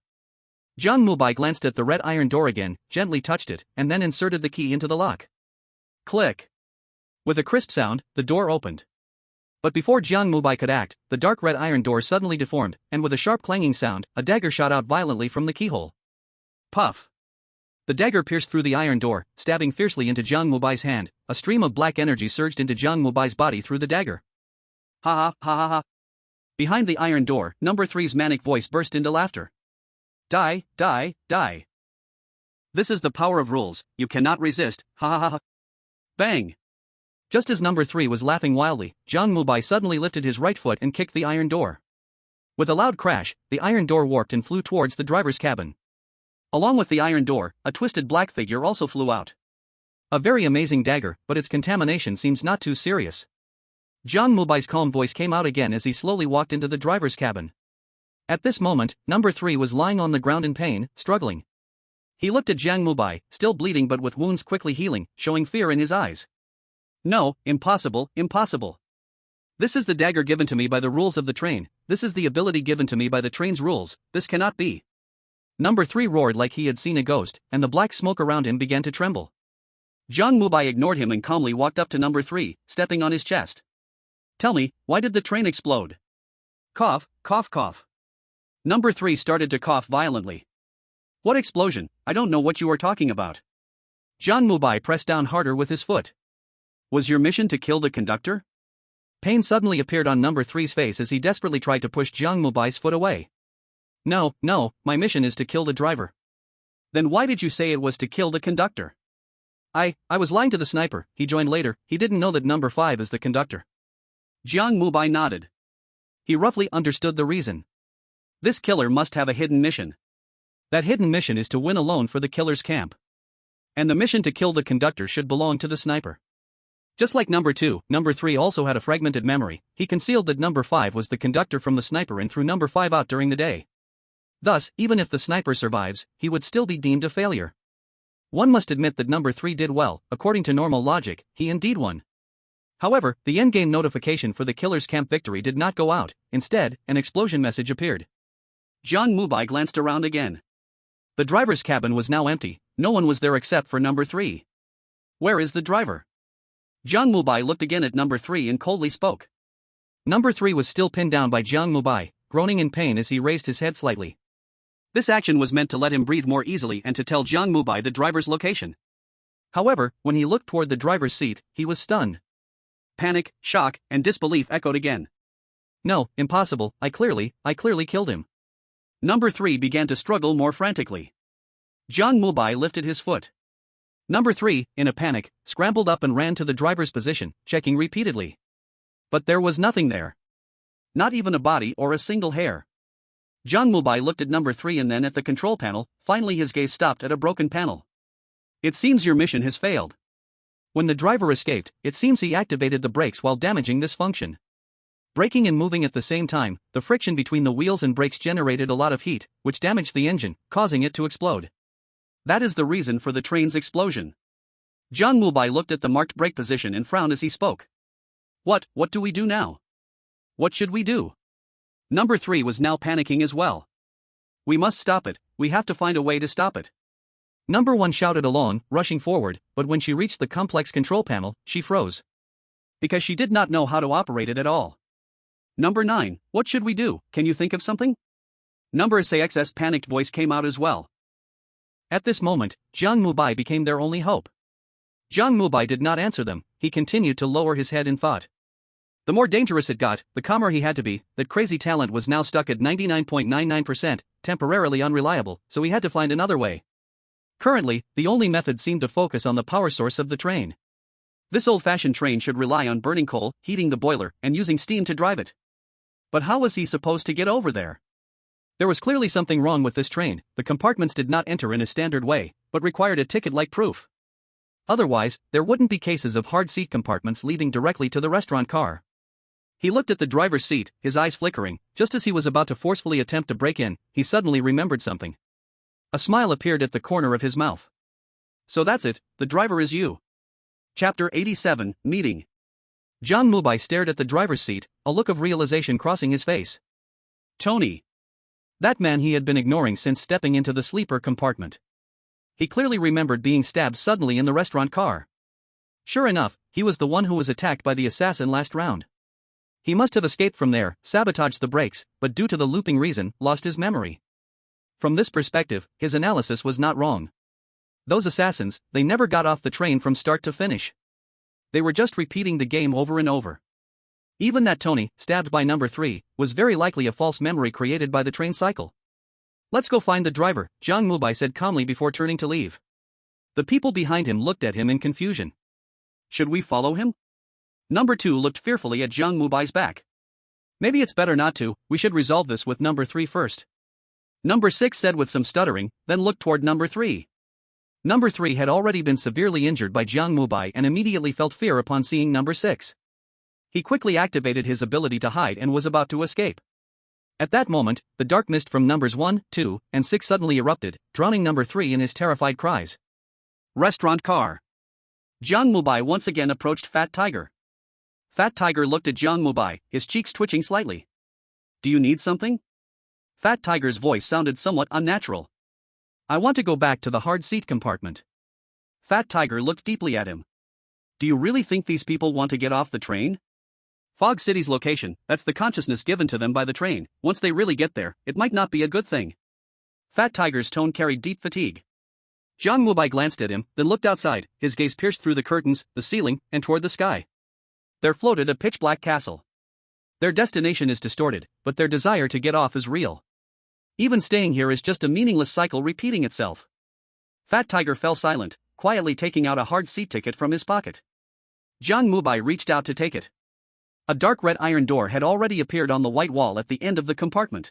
Jiang Mubai glanced at the red iron door again, gently touched it, and then inserted the key into the lock. Click. With a crisp sound, the door opened. But before Jiang Mubai could act, the dark red iron door suddenly deformed, and with a sharp clanging sound, a dagger shot out violently from the keyhole. Puff. The dagger pierced through the iron door, stabbing fiercely into Jiang Mubai's hand. A stream of black energy surged into Jiang Mubai's body through the dagger. Ha ha ha ha ha. Behind the iron door, number 3's manic voice burst into laughter. Die, die, die. This is the power of rules, you cannot resist, ha ha ha ha. Bang. Just as number 3 was laughing wildly, Jiang Mubai suddenly lifted his right foot and kicked the iron door. With a loud crash, the iron door warped and flew towards the driver's cabin. Along with the iron door, a twisted black figure also flew out. A very amazing dagger, but its contamination seems not too serious. Jiang Mubai's calm voice came out again as he slowly walked into the driver's cabin. At this moment, number 3 was lying on the ground in pain, struggling. He looked at Jiang Mubai, still bleeding but with wounds quickly healing, showing fear in his eyes. No, impossible, impossible. This is the dagger given to me by the rules of the train, this is the ability given to me by the train's rules, this cannot be. Number 3 roared like he had seen a ghost, and the black smoke around him began to tremble. Jiang Mubai ignored him and calmly walked up to number 3, stepping on his chest. Tell me, why did the train explode? Cough, cough, cough. Number 3 started to cough violently. What explosion? I don't know what you are talking about. Jiang Mubai pressed down harder with his foot. Was your mission to kill the conductor? Pain suddenly appeared on number 3's face as he desperately tried to push Jiang Mubai's foot away. No, my mission is to kill the driver. Then why did you say it was to kill the conductor? I was lying to the sniper, he joined later, he didn't know that number 5 is the conductor. Jiang Mubai nodded. He roughly understood the reason. This killer must have a hidden mission. That hidden mission is to win a loan for the killer's camp. And the mission to kill the conductor should belong to the sniper. Just like number 2, number 3 also had a fragmented memory, he concealed that number 5 was the conductor from the sniper and threw number 5 out during the day. Thus, even if the sniper survives, he would still be deemed a failure. One must admit that number 3 did well, according to normal logic, he indeed won. However, the endgame notification for the killer's camp victory did not go out, instead, an explosion message appeared. Jiang Mubai glanced around again. The driver's cabin was now empty, no one was there except for number 3. Where is the driver? Jiang Mubai looked again at number 3 and coldly spoke. Number 3 was still pinned down by Jiang Mubai, groaning in pain as he raised his head slightly. This action was meant to let him breathe more easily and to tell Jiang Mubai the driver's location. However, when he looked toward the driver's seat, he was stunned. Panic, shock, and disbelief echoed again. No, impossible, I clearly killed him. Number 3 began to struggle more frantically. Jiang Mubai lifted his foot. Number 3, in a panic, scrambled up and ran to the driver's position, checking repeatedly. But there was nothing there. Not even a body or a single hair. Jiang Mubai looked at number 3 and then at the control panel, finally his gaze stopped at a broken panel. It seems your mission has failed. When the driver escaped, it seems he activated the brakes while damaging this function. Braking and moving at the same time, the friction between the wheels and brakes generated a lot of heat, which damaged the engine, causing it to explode. That is the reason for the train's explosion. Jiang Mubai looked at the marked brake position and frowned as he spoke. What do we do now? What should we do? Number 3 was now panicking as well. We must stop it, we have to find a way to stop it. Number 1 shouted along, rushing forward, but when she reached the complex control panel, she froze. Because she did not know how to operate it at all. Number 9, what should we do, can you think of something? Number 6's panicked voice came out as well. At this moment, Jiang Mubai became their only hope. Jiang Mubai did not answer them, he continued to lower his head in thought. The more dangerous it got, the calmer he had to be. That crazy talent was now stuck at 99.99%, temporarily unreliable, so he had to find another way. Currently, the only method seemed to focus on the power source of the train. This old-fashioned train should rely on burning coal, heating the boiler, and using steam to drive it. But how was he supposed to get over there? There was clearly something wrong with this train. The compartments did not enter in a standard way, but required a ticket-like proof. Otherwise, there wouldn't be cases of hard seat compartments leading directly to the restaurant car. He looked at the driver's seat, his eyes flickering. Just as he was about to forcefully attempt to break in, he suddenly remembered something. A smile appeared at the corner of his mouth. So that's it, the driver is you. Chapter 87, Meeting. Jiang Mubai stared at the driver's seat, a look of realization crossing his face. Tony. That man he had been ignoring since stepping into the sleeper compartment. He clearly remembered being stabbed suddenly in the restaurant car. Sure enough, he was the one who was attacked by the assassin last round. He must have escaped from there, sabotaged the brakes, but due to the looping reason, lost his memory. From this perspective, his analysis was not wrong. Those assassins, they never got off the train from start to finish. They were just repeating the game over and over. Even that Tony, stabbed by number 3, was very likely a false memory created by the train cycle. Let's go find the driver, Jiang Mubai said calmly before turning to leave. The people behind him looked at him in confusion. Should we follow him? Number 2 looked fearfully at Jiang Mubai's back. Maybe it's better not to, we should resolve this with number 3 first. Number 6 said with some stuttering, then looked toward number 3. Number 3 had already been severely injured by Jiang Mubai and immediately felt fear upon seeing number 6. He quickly activated his ability to hide and was about to escape. At that moment, the dark mist from numbers 1, 2, and 6 suddenly erupted, drowning number 3 in his terrified cries. Restaurant car. Jiang Mubai once again approached Fat Tiger. Fat Tiger looked at Jiang Mubai, his cheeks twitching slightly. Do you need something? Fat Tiger's voice sounded somewhat unnatural. I want to go back to the hard seat compartment. Fat Tiger looked deeply at him. Do you really think these people want to get off the train? Fog City's location, that's the consciousness given to them by the train. Once they really get there, it might not be a good thing. Fat Tiger's tone carried deep fatigue. Jiang Mubai glanced at him, then looked outside, his gaze pierced through the curtains, the ceiling, and toward the sky. There floated a pitch-black castle. Their destination is distorted, but their desire to get off is real. Even staying here is just a meaningless cycle repeating itself. Fat Tiger fell silent, quietly taking out a hard seat ticket from his pocket. Jiang Mubai reached out to take it. A dark red iron door had already appeared on the white wall at the end of the compartment.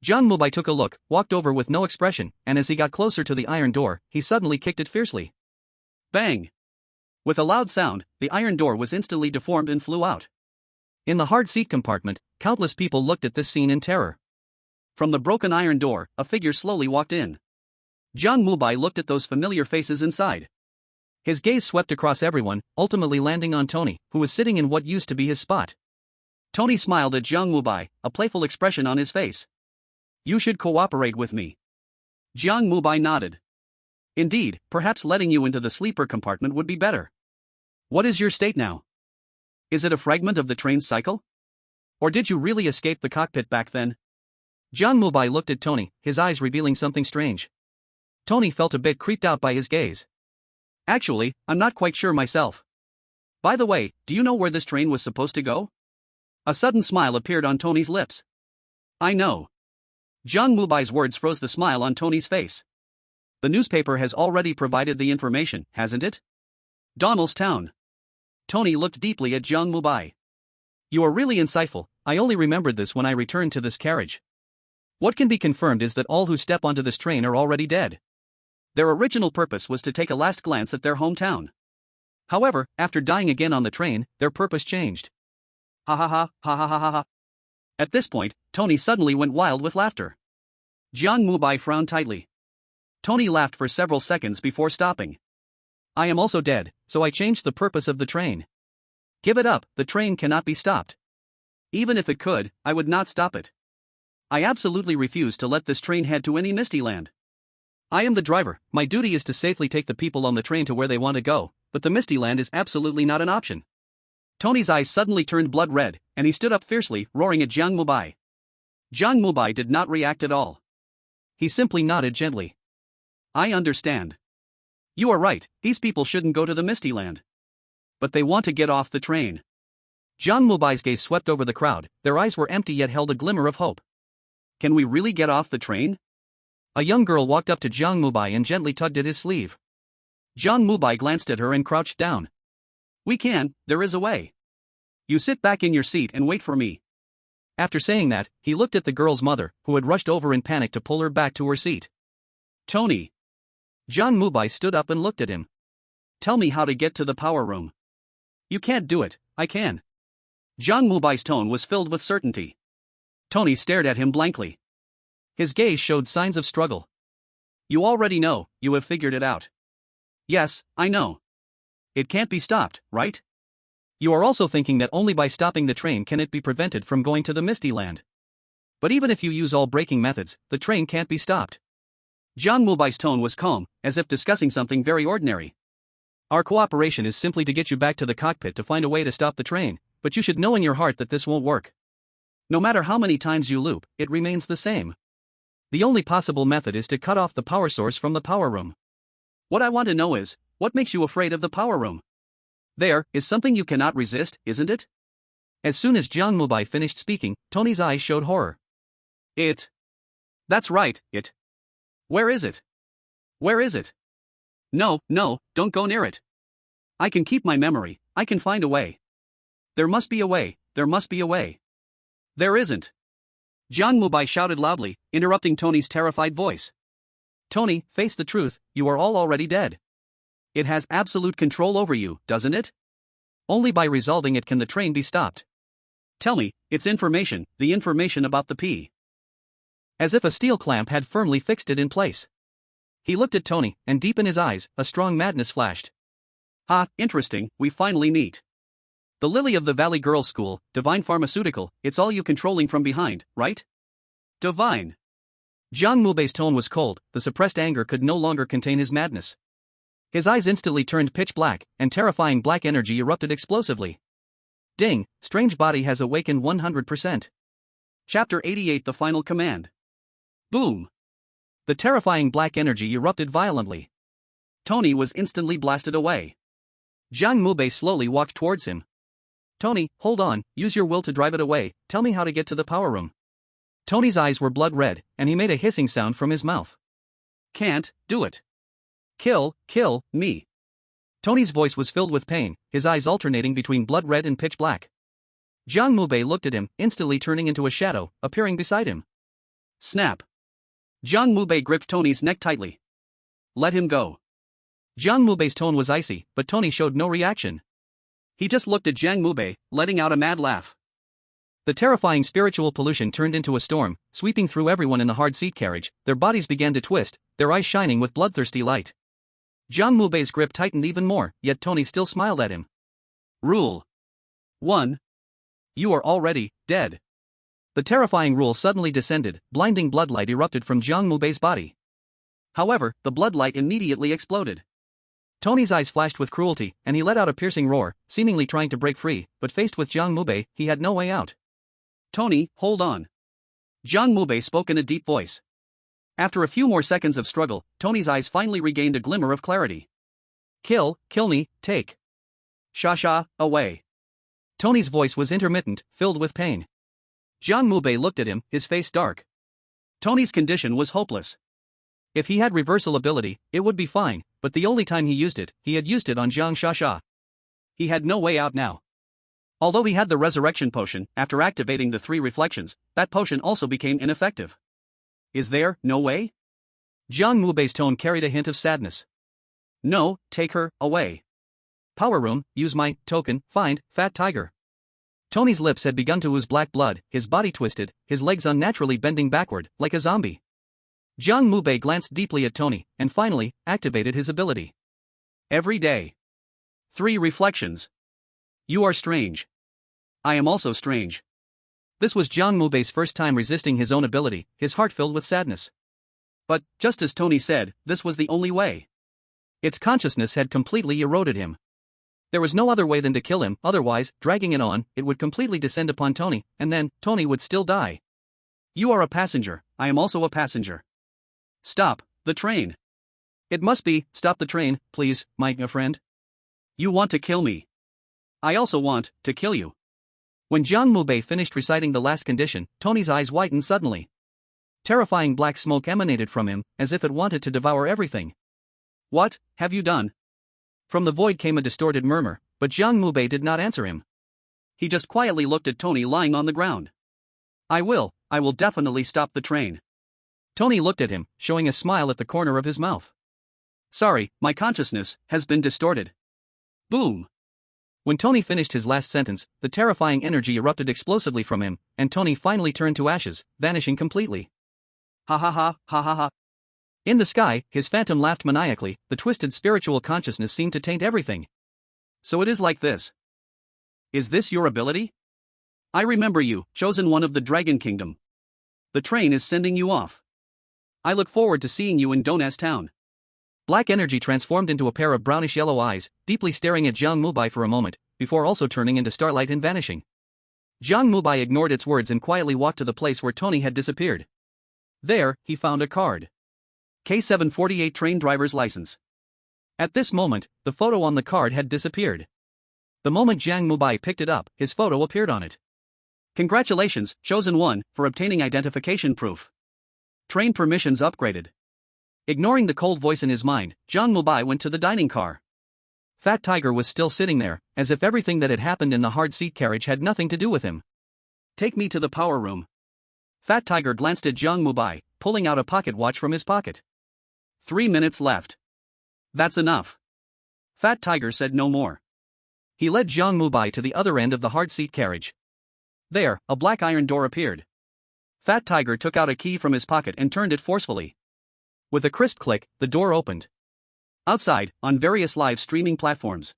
Jiang Mubai took a look, walked over with no expression, and as he got closer to the iron door, he suddenly kicked it fiercely. Bang! With a loud sound, the iron door was instantly deformed and flew out. In the hard seat compartment, countless people looked at this scene in terror. From the broken iron door, a figure slowly walked in. Jiang Mubai looked at those familiar faces inside. His gaze swept across everyone, ultimately landing on Tony, who was sitting in what used to be his spot. Tony smiled at Jiang Mubai, a playful expression on his face. You should cooperate with me. Jiang Mubai nodded. Indeed, perhaps letting you into the sleeper compartment would be better. What is your state now? Is it a fragment of the train's cycle? Or did you really escape the cockpit back then? Jiang Mubai looked at Tony, his eyes revealing something strange. Tony felt a bit creeped out by his gaze. Actually, I'm not quite sure myself. By the way, do you know where this train was supposed to go? A sudden smile appeared on Tony's lips. I know. Jiang Mubai's words froze the smile on Tony's face. The newspaper has already provided the information, hasn't it? Donnell's Town. Tony looked deeply at Jiang Mubai. You are really insightful. I only remembered this when I returned to this carriage. What can be confirmed is that all who step onto this train are already dead. Their original purpose was to take a last glance at their hometown. However, after dying again on the train, their purpose changed. Ha ha ha, ha ha ha ha ha. At this point, Tony suddenly went wild with laughter. Jiang Mubai frowned tightly. Tony laughed for several seconds before stopping. I am also dead, so I changed the purpose of the train. Give it up, the train cannot be stopped. Even if it could, I would not stop it. I absolutely refuse to let this train head to any misty land. I am the driver, my duty is to safely take the people on the train to where they want to go, but the misty land is absolutely not an option. Tony's eyes suddenly turned blood red, and he stood up fiercely, roaring at Jiang Mubai. Jiang Mubai did not react at all. He simply nodded gently. I understand. You are right, these people shouldn't go to the misty land. But they want to get off the train. Jiang Mubai's gaze swept over the crowd, their eyes were empty yet held a glimmer of hope. Can we really get off the train? A young girl walked up to Jiang Mubai and gently tugged at his sleeve. Jiang Mubai glanced at her and crouched down. We can, there is a way. You sit back in your seat and wait for me. After saying that, he looked at the girl's mother, who had rushed over in panic to pull her back to her seat. Tony. Jiang Mubai stood up and looked at him. Tell me how to get to the power room. You can't do it, I can. Jiang Mubai's tone was filled with certainty. Tony stared at him blankly. His gaze showed signs of struggle. You already know, you have figured it out. Yes, I know. It can't be stopped, right? You are also thinking that only by stopping the train can it be prevented from going to the Misty Land. But even if you use all braking methods, the train can't be stopped. Jiang Mubai's tone was calm, as if discussing something very ordinary. Our cooperation is simply to get you back to the cockpit to find a way to stop the train, but you should know in your heart that this won't work. No matter how many times you loop, it remains the same. The only possible method is to cut off the power source from the power room. What I want to know is, what makes you afraid of the power room? There is something you cannot resist, isn't it? As soon as Jiang Mubai finished speaking, Tony's eyes showed horror. It. That's right, it. Where is it? Where is it? No, don't go near it. I can keep my memory, I can find a way. There must be a way, there must be a way. There isn't. Jiang Mubai shouted loudly, interrupting Tony's terrified voice. Tony, face the truth, you are all already dead. It has absolute control over you, doesn't it? Only by resolving it can the train be stopped. Tell me, it's information, the information about the P. As if a steel clamp had firmly fixed it in place. He looked at Tony, and deep in his eyes, a strong madness flashed. Ha, interesting, we finally meet. The Lily of the Valley Girls' School, Divine Pharmaceutical, it's all you controlling from behind, right? Divine. Jiang Mubei's tone was cold, the suppressed anger could no longer contain his madness. His eyes instantly turned pitch black, and terrifying black energy erupted explosively. Ding, strange body has awakened 100%. Chapter 88 The Final Command. Boom. The terrifying black energy erupted violently. Tony was instantly blasted away. Jiang Mubai slowly walked towards him. Tony, hold on, use your will to drive it away, tell me how to get to the power room. Tony's eyes were blood red, and he made a hissing sound from his mouth. Can't do it. Kill me. Tony's voice was filled with pain, his eyes alternating between blood red and pitch black. Jiang Mubai looked at him, instantly turning into a shadow, appearing beside him. Snap. Jiang Mubai gripped Tony's neck tightly. Let him go. Jiang Mubei's tone was icy, but Tony showed no reaction. He just looked at Jiang Mubai, letting out a mad laugh. The terrifying spiritual pollution turned into a storm, sweeping through everyone in the hard seat carriage. Their bodies began to twist, their eyes shining with bloodthirsty light. Jiang Mubei's grip tightened even more, yet Tony still smiled at him. Rule 1. You are already dead. The terrifying rule suddenly descended, blinding bloodlight erupted from Jiang Mubei's body. However, the bloodlight immediately exploded. Tony's eyes flashed with cruelty, and he let out a piercing roar, seemingly trying to break free, but faced with Jiang Mubai, he had no way out. Tony, hold on. Jiang Mubai spoke in a deep voice. After a few more seconds of struggle, Tony's eyes finally regained a glimmer of clarity. Kill me, take. Sha, away. Tony's voice was intermittent, filled with pain. Jiang Mubai looked at him, his face dark. Tony's condition was hopeless. If he had reversal ability, it would be fine, but the only time he used it, he had used it on Jiang Sha. He had no way out now. Although he had the resurrection potion, after activating the 3 reflections, that potion also became ineffective. Is there no way? Jiang Mubei's tone carried a hint of sadness. No, take her away. Power room, use my token, find Fat Tiger. Tony's lips had begun to ooze black blood, his body twisted, his legs unnaturally bending backward, like a zombie. Jiang Mubai glanced deeply at Tony, and finally, activated his ability. Every day. 3 reflections. You are strange. I am also strange. This was Jiang Mubei's first time resisting his own ability, his heart filled with sadness. But, just as Tony said, this was the only way. Its consciousness had completely eroded him. There was no other way than to kill him, otherwise, dragging it on, it would completely descend upon Tony, and then, Tony would still die. You are a passenger, I am also a passenger. Stop the train. It must be, stop the train, please, my friend. You want to kill me. I also want to kill you. When Jiang Mubai finished reciting the last condition, Tony's eyes whitened suddenly. Terrifying black smoke emanated from him, as if it wanted to devour everything. What have you done? From the void came a distorted murmur, but Jiang Mubai did not answer him. He just quietly looked at Tony lying on the ground. I will definitely stop the train. Tony looked at him, showing a smile at the corner of his mouth. Sorry, my consciousness has been distorted. Boom! When Tony finished his last sentence, the terrifying energy erupted explosively from him, and Tony finally turned to ashes, vanishing completely. Ha ha ha, ha ha ha. In the sky, his phantom laughed maniacally. The twisted spiritual consciousness seemed to taint everything. So it is like this. Is this your ability? I remember you, chosen one of the Dragon Kingdom. The train is sending you off. I look forward to seeing you in Donas Town. Black energy transformed into a pair of brownish-yellow eyes, deeply staring at Jiang Mubai for a moment, before also turning into starlight and vanishing. Jiang Mubai ignored its words and quietly walked to the place where Tony had disappeared. There, he found a card. K748 train driver's license. At this moment, the photo on the card had disappeared. The moment Jiang Mubai picked it up, his photo appeared on it. Congratulations, Chosen One, for obtaining identification proof. Train permissions upgraded. Ignoring the cold voice in his mind, Jiang Mubai went to the dining car. Fat Tiger was still sitting there, as if everything that had happened in the hard seat carriage had nothing to do with him. Take me to the power room. Fat Tiger glanced at Jiang Mubai, pulling out a pocket watch from his pocket. 3 minutes left. That's enough. Fat Tiger said no more. He led Jiang Mubai to the other end of the hard seat carriage. There, a black iron door appeared. Fat Tiger took out a key from his pocket and turned it forcefully. With a crisp click, the door opened. Outside, on various live streaming platforms.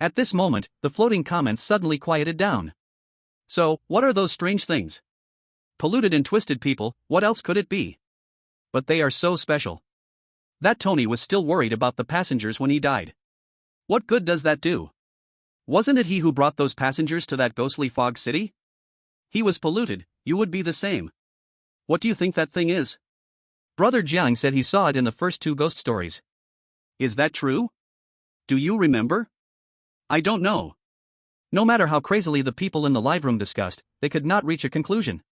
At this moment, the floating comments suddenly quieted down. So, what are those strange things? Polluted and twisted people, what else could it be? But they are so special. That Tony was still worried about the passengers when he died. What good does that do? Wasn't it he who brought those passengers to that ghostly fog city? He was polluted, you would be the same. What do you think that thing is? Brother Jiang said he saw it in the first 2 ghost stories. Is that true? Do you remember? I don't know. No matter how crazily the people in the live room discussed, they could not reach a conclusion.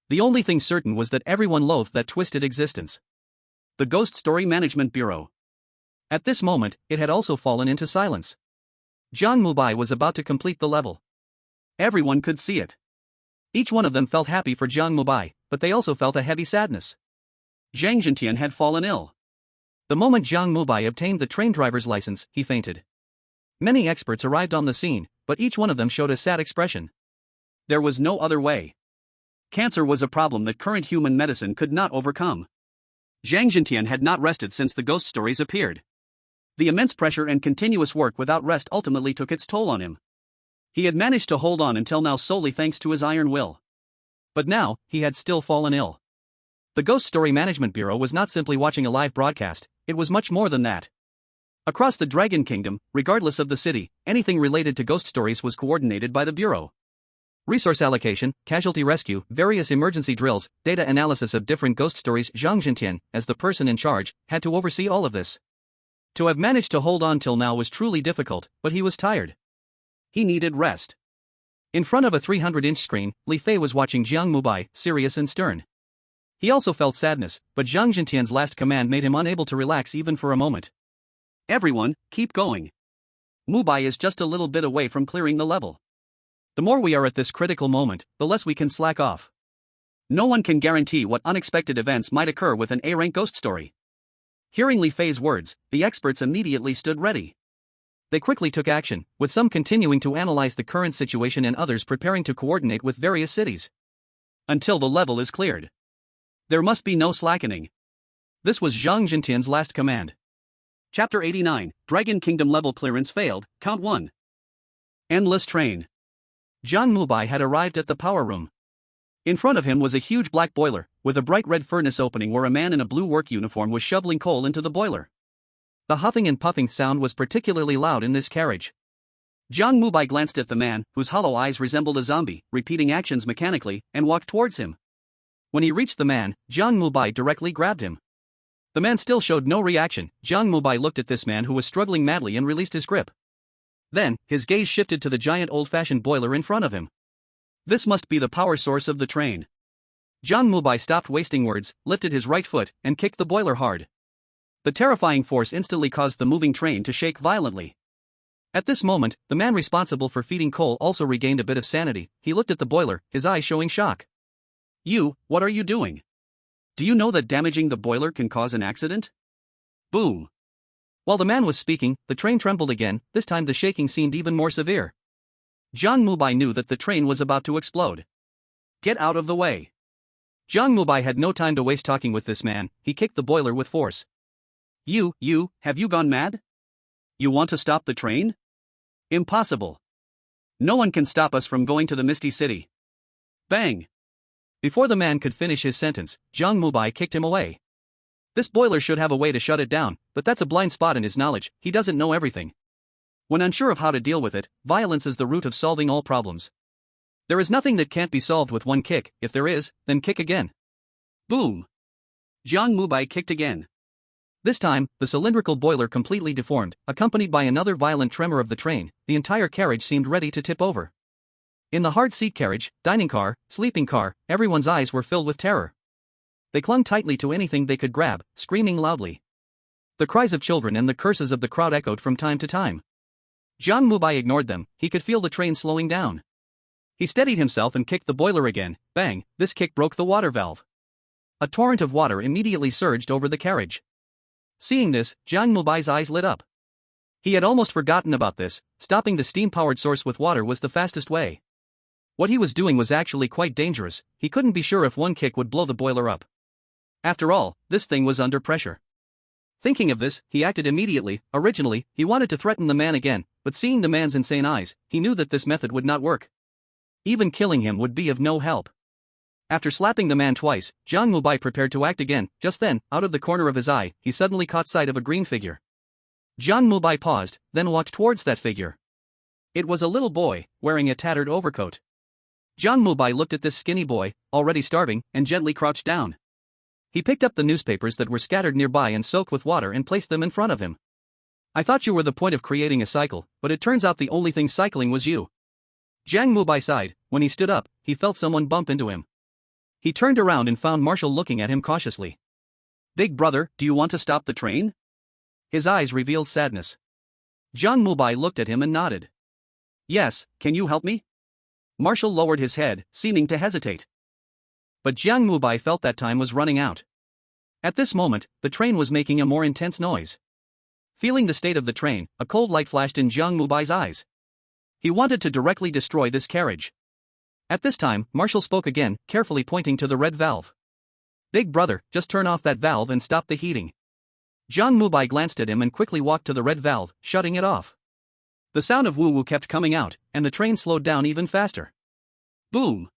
The only thing certain was that everyone loathed that twisted existence. The Ghost Story Management Bureau. At this moment, it had also fallen into silence. Jiang Mubai was about to complete the level. Everyone could see it. Each one of them felt happy for Jiang Mubai, but they also felt a heavy sadness. Zhang Zhentian had fallen ill. The moment Jiang Mubai obtained the train driver's license, he fainted. Many experts arrived on the scene, but each one of them showed a sad expression. There was no other way. Cancer was a problem that current human medicine could not overcome. Zhang Zhentian had not rested since the ghost stories appeared. The immense pressure and continuous work without rest ultimately took its toll on him. He had managed to hold on until now solely thanks to his iron will. But now, he had still fallen ill. The Ghost Story Management Bureau was not simply watching a live broadcast, it was much more than that. Across the Dragon Kingdom, regardless of the city, anything related to ghost stories was coordinated by the Bureau. Resource allocation, casualty rescue, various emergency drills, data analysis of different ghost stories. Zhang Zhentian, as the person in charge, had to oversee all of this. To have managed to hold on till now was truly difficult, but he was tired. He needed rest. In front of a 300-inch screen, Li Fei was watching Jiang Mubai, serious and stern. He also felt sadness, but Zhang Zhentian's last command made him unable to relax even for a moment. Everyone, keep going. Mubai is just a little bit away from clearing the level. The more we are at this critical moment, the less we can slack off. No one can guarantee what unexpected events might occur with an A-rank ghost story. Hearing Li Fei's words, the experts immediately stood ready. They quickly took action, with some continuing to analyze the current situation and others preparing to coordinate with various cities. Until the level is cleared. There must be no slackening. This was Zhang Zhentian's last command. Chapter 89, Dragon Kingdom level clearance failed, count 1. Endless train. Jiang Mubai had arrived at the power room. In front of him was a huge black boiler, with a bright red furnace opening where a man in a blue work uniform was shoveling coal into the boiler. The huffing and puffing sound was particularly loud in this carriage. Jiang Mubai glanced at the man, whose hollow eyes resembled a zombie, repeating actions mechanically, and walked towards him. When he reached the man, Jiang Mubai directly grabbed him. The man still showed no reaction. Jiang Mubai looked at this man who was struggling madly and released his grip. Then, his gaze shifted to the giant old-fashioned boiler in front of him. This must be the power source of the train. Jiang Mubai stopped wasting words, lifted his right foot, and kicked the boiler hard. The terrifying force instantly caused the moving train to shake violently. At this moment, the man responsible for feeding coal also regained a bit of sanity. He looked at the boiler, his eyes showing shock. What are you doing? Do you know that damaging the boiler can cause an accident? Boom. While the man was speaking, the train trembled again. This time the shaking seemed even more severe. Jiang Mubai knew that the train was about to explode. Get out of the way. Jiang Mubai had no time to waste talking with this man. He kicked the boiler with force. Have you gone mad? You want to stop the train? Impossible. No one can stop us from going to the Misty City. Bang! Before the man could finish his sentence, Jiang Mubai kicked him away. This boiler should have a way to shut it down, but that's a blind spot in his knowledge. He doesn't know everything. When unsure of how to deal with it, violence is the root of solving all problems. There is nothing that can't be solved with one kick. If there is, then kick again. Boom! Jiang Mubai kicked again. This time, the cylindrical boiler completely deformed, accompanied by another violent tremor of the train. The entire carriage seemed ready to tip over. In the hard-seat carriage, dining car, sleeping car, everyone's eyes were filled with terror. They clung tightly to anything they could grab, screaming loudly. The cries of children and the curses of the crowd echoed from time to time. Jiang Mubai ignored them. He could feel the train slowing down. He steadied himself and kicked the boiler again. Bang! This kick broke the water valve. A torrent of water immediately surged over the carriage. Seeing this, Jiang Mubai's eyes lit up. He had almost forgotten about this. Stopping the steam-powered source with water was the fastest way. What he was doing was actually quite dangerous. He couldn't be sure if one kick would blow the boiler up. After all, this thing was under pressure. Thinking of this, he acted immediately. Originally, he wanted to threaten the man again, but seeing the man's insane eyes, he knew that this method would not work. Even killing him would be of no help. After slapping the man twice, Jiang Mubai prepared to act again. Just then, out of the corner of his eye, he suddenly caught sight of a green figure. Jiang Mubai paused, then walked towards that figure. It was a little boy, wearing a tattered overcoat. Jiang Mubai looked at this skinny boy, already starving, and gently crouched down. He picked up the newspapers that were scattered nearby and soaked with water and placed them in front of him. I thought you were the point of creating a cycle, but it turns out the only thing cycling was you. Jiang Mubai sighed. When he stood up, he felt someone bump into him. He turned around and found Marshall looking at him cautiously. Big brother, do you want to stop the train? His eyes revealed sadness. Jiang Mubai looked at him and nodded. Yes, can you help me? Marshall lowered his head, seeming to hesitate. But Jiang Mubai felt that time was running out. At this moment, the train was making a more intense noise. Feeling the state of the train, a cold light flashed in Jiang Mubai's eyes. He wanted to directly destroy this carriage. At this time, Marshall spoke again, carefully pointing to the red valve. Big brother, just turn off that valve and stop the heating. Jiang Mubai glanced at him and quickly walked to the red valve, shutting it off. The sound of woo-woo kept coming out, and the train slowed down even faster. Boom!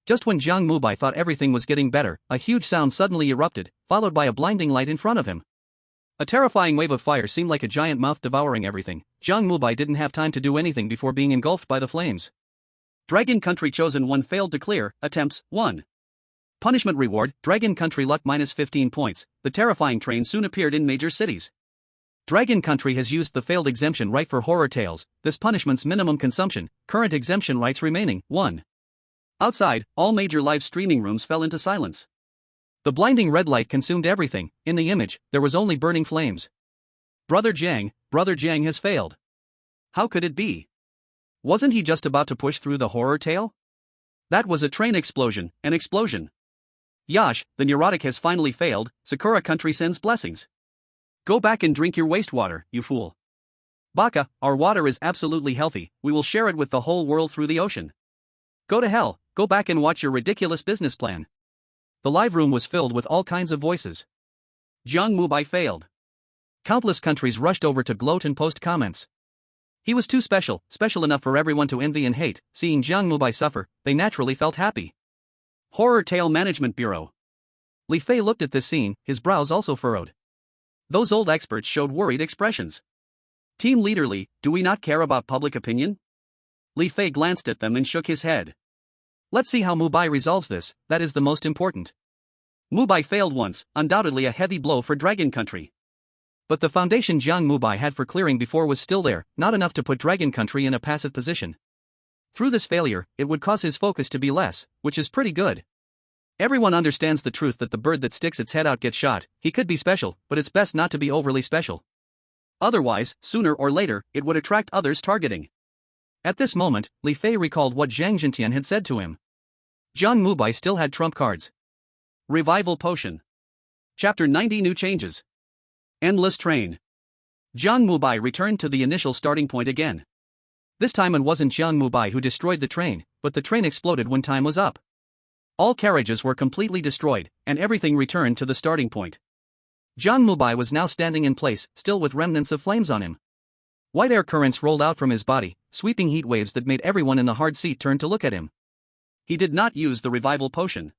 Just when Jiang Mubai thought everything was getting better, a huge sound suddenly erupted, followed by a blinding light in front of him. A terrifying wave of fire seemed like a giant mouth devouring everything. Jiang Mubai didn't have time to do anything before being engulfed by the flames. Dragon Country Chosen 1 failed to clear. Attempts 1. Punishment reward: Dragon Country luck minus 15 points. The terrifying train soon appeared in major cities. Dragon Country has used the failed exemption right for horror tales. This punishment's minimum consumption. Current exemption rights remaining 1. Outside, all major live streaming rooms fell into silence. The blinding red light consumed everything. In the image, there was only burning flames. Brother Jiang has failed. How could it be? Wasn't he just about to push through the horror tale? That was a train explosion, an explosion. Yash, the neurotic has finally failed. Sakura Country sends blessings. Go back and drink your wastewater, you fool. Baka, our water is absolutely healthy. We will share it with the whole world through the ocean. Go to hell, go back and watch your ridiculous business plan. The live room was filled with all kinds of voices. Jiang Mubai failed. Countless countries rushed over to gloat and post comments. He was too special enough for everyone to envy and hate. Seeing Jiang Mubai suffer, they naturally felt happy. Horror Tale Management Bureau. Li Fei looked at this scene, his brows also furrowed. Those old experts showed worried expressions. Team Leader Li, do we not care about public opinion? Li Fei glanced at them and shook his head. Let's see how Mubai resolves this, that is the most important. Mubai failed once, undoubtedly a heavy blow for Dragon Country. But the foundation Jiang Mubai had for clearing before was still there, not enough to put Dragon Country in a passive position. Through this failure, it would cause his focus to be less, which is pretty good. Everyone understands the truth that the bird that sticks its head out gets shot. He could be special, but it's best not to be overly special. Otherwise, sooner or later, it would attract others' targeting. At this moment, Li Fei recalled what Jiang Zhentian had said to him. Jiang Mubai still had trump cards. Revival Potion. Chapter 90 New Changes. Endless Train. Jiang Mubai returned to the initial starting point again. This time it wasn't Jiang Mubai who destroyed the train, but the train exploded when time was up. All carriages were completely destroyed, and everything returned to the starting point. Jiang Mubai was now standing in place, still with remnants of flames on him. White air currents rolled out from his body, sweeping heat waves that made everyone in the hard seat turn to look at him. He did not use the revival potion.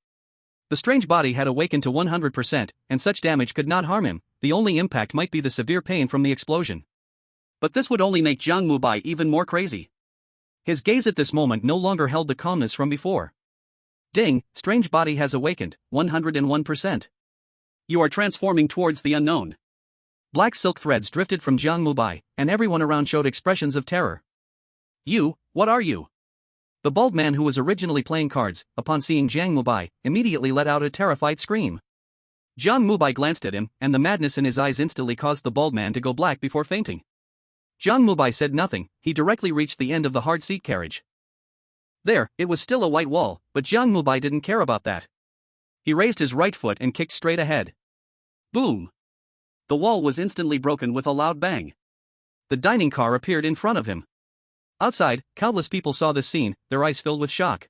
The strange body had awakened to 100%, and such damage could not harm him. The only impact might be the severe pain from the explosion. But this would only make Jiang Mubai even more crazy. His gaze at this moment no longer held the calmness from before. Ding, strange body has awakened, 101%. You are transforming towards the unknown. Black silk threads drifted from Jiang Mubai, and everyone around showed expressions of terror. You, what are you? The bald man who was originally playing cards, upon seeing Jiang Mubai, immediately let out a terrified scream. Jiang Mubai glanced at him, and the madness in his eyes instantly caused the bald man to go black before fainting. Jiang Mubai said nothing. He directly reached the end of the hard seat carriage. There, it was still a white wall, but Jiang Mubai didn't care about that. He raised his right foot and kicked straight ahead. Boom! The wall was instantly broken with a loud bang. The dining car appeared in front of him. Outside, countless people saw this scene, their eyes filled with shock.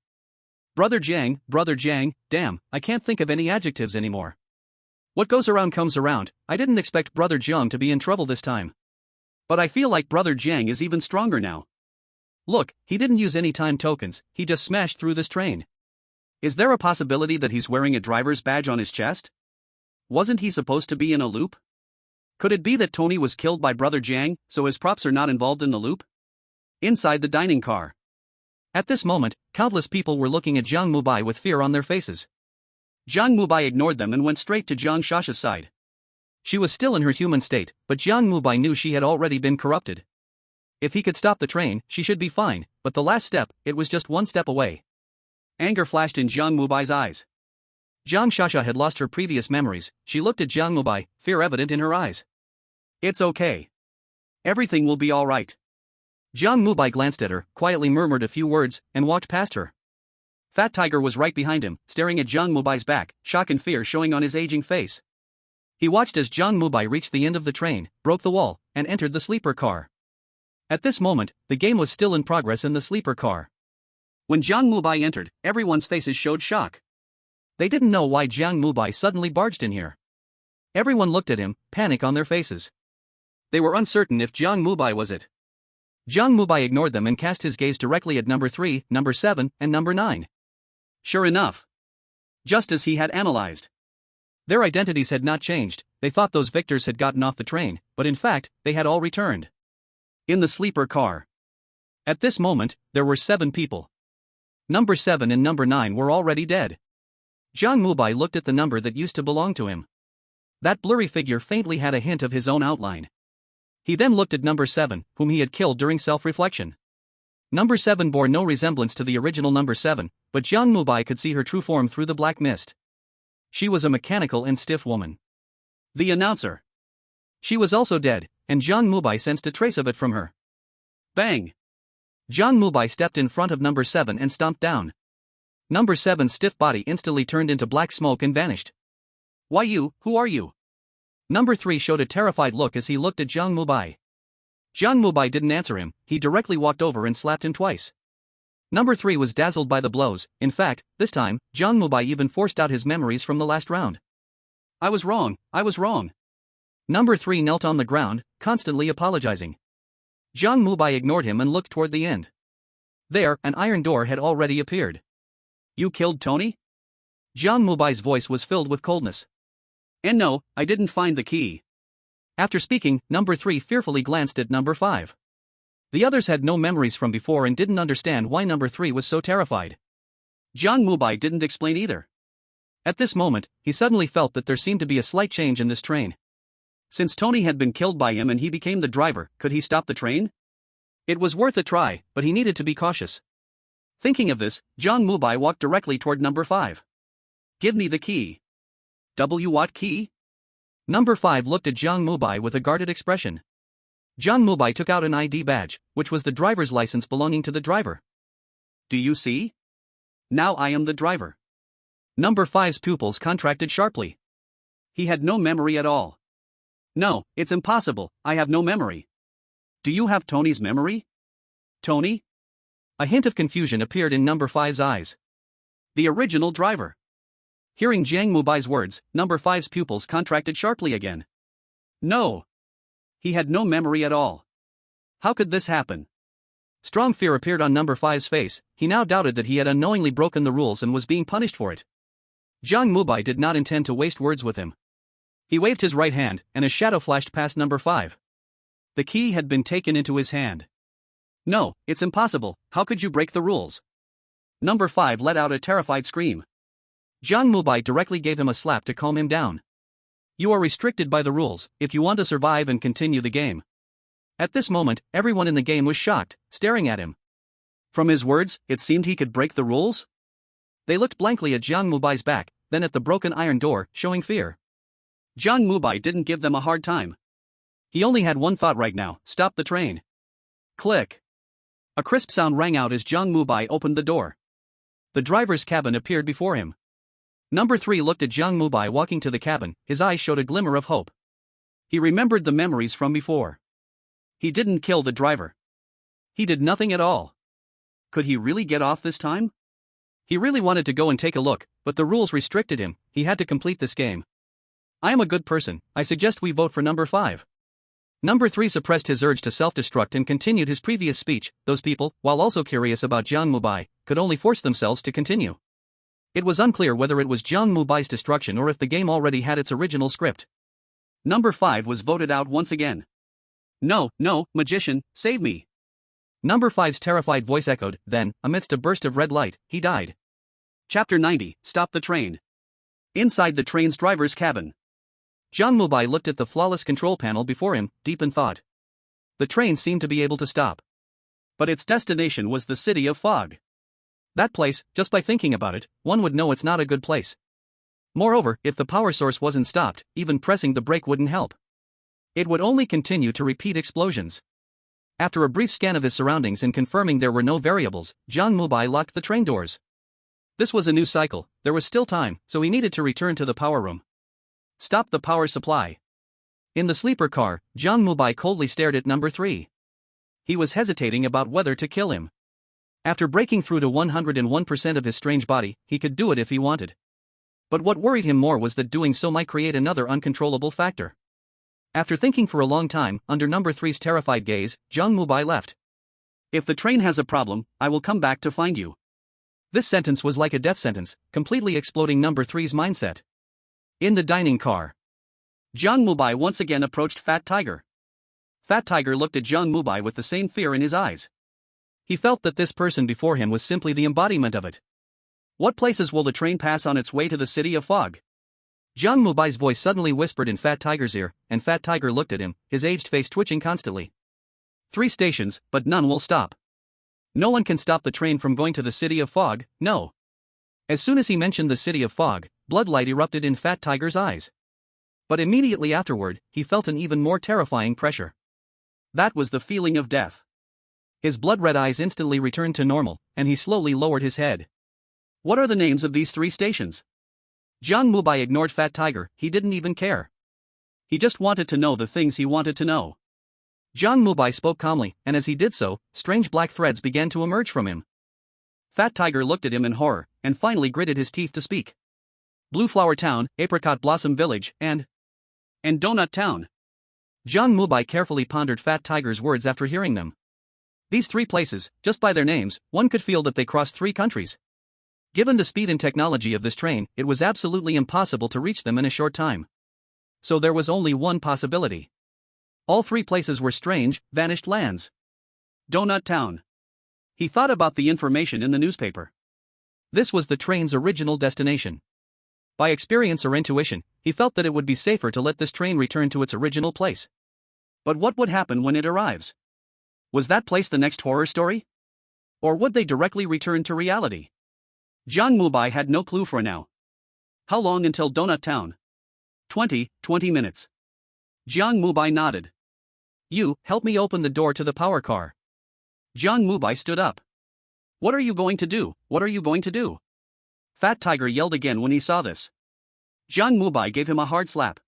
Brother Jiang, damn, I can't think of any adjectives anymore. What goes around comes around. I didn't expect Brother Jiang to be in trouble this time. But I feel like Brother Jiang is even stronger now. Look, he didn't use any time tokens, he just smashed through this train. Is there a possibility that he's wearing a driver's badge on his chest? Wasn't he supposed to be in a loop? Could it be that Tony was killed by Brother Jiang, so his props are not involved in the loop? Inside the dining car. At this moment, countless people were looking at Jiang Mubai with fear on their faces. Jiang Mubai ignored them and went straight to Jiang Shasha's side. She was still in her human state, but Jiang Mubai knew she had already been corrupted. If he could stop the train, she should be fine, but the last step, it was just one step away. Anger flashed in Jiang Mubai's eyes. Jiang Shasha had lost her previous memories. She looked at Jiang Mubai, fear evident in her eyes. It's okay. Everything will be all right. Jiang Mubai glanced at her, quietly murmured a few words, and walked past her. Fat Tiger was right behind him, staring at Jiang Mubai's back, shock and fear showing on his aging face. He watched as Jiang Mubai reached the end of the train, broke the wall, and entered the sleeper car. At this moment, the game was still in progress in the sleeper car. When Jiang Mubai entered, everyone's faces showed shock. They didn't know why Jiang Mubai suddenly barged in here. Everyone looked at him, panic on their faces. They were uncertain if Jiang Mubai was it. Jiang Mubai ignored them and cast his gaze directly at number 3, number 7, and number 9. Sure enough. Just as he had analyzed. Their identities had not changed. They thought those victors had gotten off the train, but in fact, they had all returned. In the sleeper car. At this moment, there were 7 people. Number 7 and number 9 were already dead. Jiang Mubai looked at the number that used to belong to him. That blurry figure faintly had a hint of his own outline. He then looked at number 7, whom he had killed during self-reflection. Number 7 bore no resemblance to the original number 7, but Jiang Mubai could see her true form through the black mist. She was a mechanical and stiff woman. The announcer. She was also dead, and Jiang Mubai sensed a trace of it from her. Bang! Jiang Mubai stepped in front of number 7 and stomped down. Number 7's stiff body instantly turned into black smoke and vanished. Why you, who are you? Number 3 showed a terrified look as he looked at Jiang Mubai. Jiang Mubai didn't answer him, he directly walked over and slapped him twice. Number 3 was dazzled by the blows. In fact, this time, Jiang Mubai even forced out his memories from the last round. I was wrong. Number 3 knelt on the ground, constantly apologizing. Jiang Mubai ignored him and looked toward the end. There, an iron door had already appeared. You killed Tony? Jiang Mubai's voice was filled with coldness. And no, I didn't find the key. After speaking, number 3 fearfully glanced at number 5. The others had no memories from before and didn't understand why number 3 was so terrified. Jiang Mubai didn't explain either. At this moment, he suddenly felt that there seemed to be a slight change in this train. Since Tony had been killed by him and he became the driver, could he stop the train? It was worth a try, but he needed to be cautious. Thinking of this, Jiang Mubai walked directly toward number 5. Give me the key. What key? Number 5 looked at Jiang Mubai with a guarded expression. Jiang Mubai took out an ID badge, which was the driver's license belonging to the driver. Do you see? Now I am the driver. Number 5's pupils contracted sharply. He had no memory at all. No, it's impossible, I have no memory. Do you have Tony's memory? Tony? A hint of confusion appeared in number 5's eyes. The original driver. Hearing Jiang Mubai's words, number 5's pupils contracted sharply again. No. He had no memory at all. How could this happen? Strong fear appeared on number 5's face. He now doubted that he had unknowingly broken the rules and was being punished for it. Jiang Mubai did not intend to waste words with him. He waved his right hand, and a shadow flashed past number 5. The key had been taken into his hand. No, it's impossible, how could you break the rules? Number 5 let out a terrified scream. Jiang Mubai directly gave him a slap to calm him down. You are restricted by the rules, if you want to survive and continue the game. At this moment, everyone in the game was shocked, staring at him. From his words, it seemed he could break the rules? They looked blankly at Jiang Mubai's back, then at the broken iron door, showing fear. Jiang Mubai didn't give them a hard time. He only had one thought right now: stop the train. Click. A crisp sound rang out as Jiang Mubai opened the door. The driver's cabin appeared before him. Number 3 looked at Jiang Mubai walking to the cabin, his eyes showed a glimmer of hope. He remembered the memories from before. He didn't kill the driver. He did nothing at all. Could he really get off this time? He really wanted to go and take a look, but the rules restricted him. He had to complete this game. I am a good person, I suggest we vote for number 5. Number 3 suppressed his urge to self-destruct and continued his previous speech. Those people, while also curious about Jiang Mubai, could only force themselves to continue. It was unclear whether it was Jiang Mubai's destruction or if the game already had its original script. Number 5 was voted out once again. No, magician, save me. Number 5's terrified voice echoed, then, amidst a burst of red light, he died. Chapter 90, Stop the Train. Inside the train's driver's cabin. Jiang Mubai looked at the flawless control panel before him, deep in thought. The train seemed to be able to stop. But its destination was the city of fog. That place, just by thinking about it, one would know it's not a good place. Moreover, if the power source wasn't stopped, even pressing the brake wouldn't help. It would only continue to repeat explosions. After a brief scan of his surroundings and confirming there were no variables, Jiang Mubai locked the train doors. This was a new cycle, there was still time, so he needed to return to the power room. Stop the power supply. In the sleeper car, Jiang Mubai coldly stared at number 3. He was hesitating about whether to kill him. After breaking through to 101% of his strange body, he could do it if he wanted. But what worried him more was that doing so might create another uncontrollable factor. After thinking for a long time, under number 3's terrified gaze, Jiang Mubai left. If the train has a problem, I will come back to find you. This sentence was like a death sentence, completely exploding number 3's mindset. In the dining car, Jiang Mubai once again approached Fat Tiger. Fat Tiger looked at Jiang Mubai with the same fear in his eyes. He felt that this person before him was simply the embodiment of it. What places will the train pass on its way to the city of fog? Jiang Mubai's voice suddenly whispered in Fat Tiger's ear, and Fat Tiger looked at him, his aged face twitching constantly. 3 stations, but none will stop. No one can stop the train from going to the city of fog, no. As soon as he mentioned the city of fog, bloodlight erupted in Fat Tiger's eyes. But immediately afterward, he felt an even more terrifying pressure. That was the feeling of death. His blood-red eyes instantly returned to normal, and he slowly lowered his head. What are the names of these 3 stations? Jiang Mubai ignored Fat Tiger, he didn't even care. He just wanted to know the things he wanted to know. Jiang Mubai spoke calmly, and as he did so, strange black threads began to emerge from him. Fat Tiger looked at him in horror, and finally gritted his teeth to speak. Blue Flower Town, Apricot Blossom Village, and Donut Town. Jiang Mubai carefully pondered Fat Tiger's words after hearing them. These 3 places, just by their names, one could feel that they crossed 3 countries. Given the speed and technology of this train, it was absolutely impossible to reach them in a short time. So there was only one possibility. All 3 places were strange, vanished lands. Donut Town. He thought about the information in the newspaper. This was the train's original destination. By experience or intuition, he felt that it would be safer to let this train return to its original place. But what would happen when it arrives? Was that place the next horror story? Or would they directly return to reality? Jiang Mubai had no clue for now. How long until Donut Town? 20 minutes. Jiang Mubai nodded. You, help me open the door to the power car. Jiang Mubai stood up. What are you going to do? What are you going to do? Fat Tiger yelled again when he saw this. Jiang Mubai gave him a hard slap.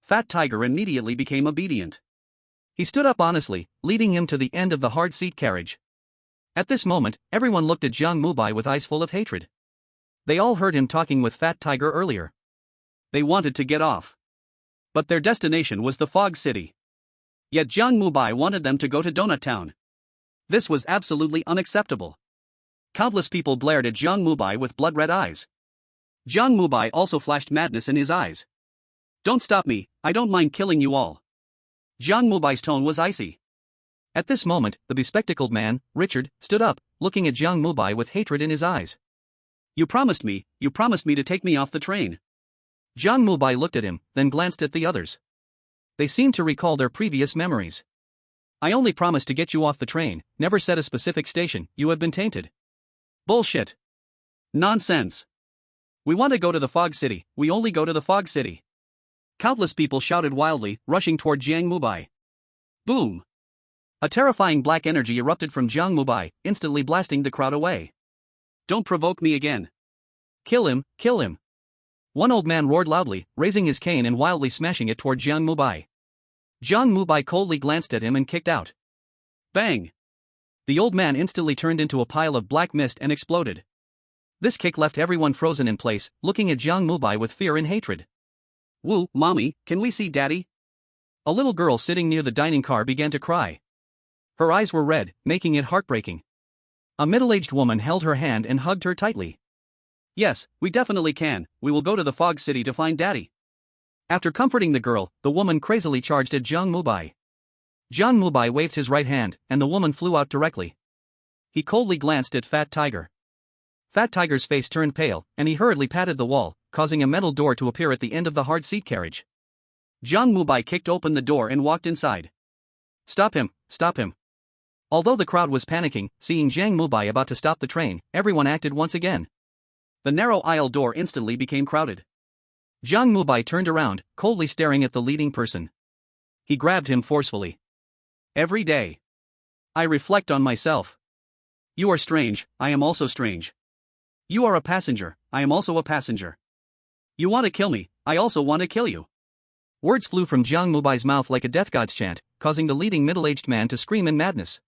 Fat Tiger immediately became obedient. He stood up honestly, leading him to the end of the hard seat carriage. At this moment, everyone looked at Jiang Mubai with eyes full of hatred. They all heard him talking with Fat Tiger earlier. They wanted to get off. But their destination was the Fog City. Yet Jiang Mubai wanted them to go to Donut Town. This was absolutely unacceptable. Countless people glared at Jiang Mubai with blood-red eyes. Jiang Mubai also flashed madness in his eyes. Don't stop me, I don't mind killing you all. Jiang Mubai's tone was icy. At this moment, the bespectacled man, Richard, stood up, looking at Jiang Mubai with hatred in his eyes. You promised me to take me off the train. Jiang Mubai looked at him, then glanced at the others. They seemed to recall their previous memories. I only promised to get you off the train, never said a specific station, you have been tainted. Bullshit. Nonsense. We want to go to the Fog City, we only go to the Fog City. Countless people shouted wildly, rushing toward Jiang Mubai. Boom. A terrifying black energy erupted from Jiang Mubai, instantly blasting the crowd away. Don't provoke me again. Kill him, kill him. One old man roared loudly, raising his cane and wildly smashing it toward Jiang Mubai. Jiang Mubai coldly glanced at him and kicked out. Bang! The old man instantly turned into a pile of black mist and exploded. This kick left everyone frozen in place, looking at Jiang Mubai with fear and hatred. Woo, mommy, can we see daddy? A little girl sitting near the dining car began to cry. Her eyes were red, making it heartbreaking. A middle-aged woman held her hand and hugged her tightly. Yes, we definitely can, we will go to the Fog City to find daddy. After comforting the girl, the woman crazily charged at Jiang Mubai. Jiang Mubai waved his right hand, and the woman flew out directly. He coldly glanced at Fat Tiger. Fat Tiger's face turned pale, and he hurriedly patted the wall, causing a metal door to appear at the end of the hard seat carriage. Jiang Mubai kicked open the door and walked inside. Stop him, stop him. Although the crowd was panicking, seeing Jiang Mubai about to stop the train, everyone acted once again. The narrow aisle door instantly became crowded. Jiang Mubai turned around, coldly staring at the leading person. He grabbed him forcefully. Every day, I reflect on myself. You are strange, I am also strange. You are a passenger, I am also a passenger. You want to kill me, I also want to kill you. Words flew from Jiang Mubai's mouth like a death god's chant, causing the leading middle-aged man to scream in madness.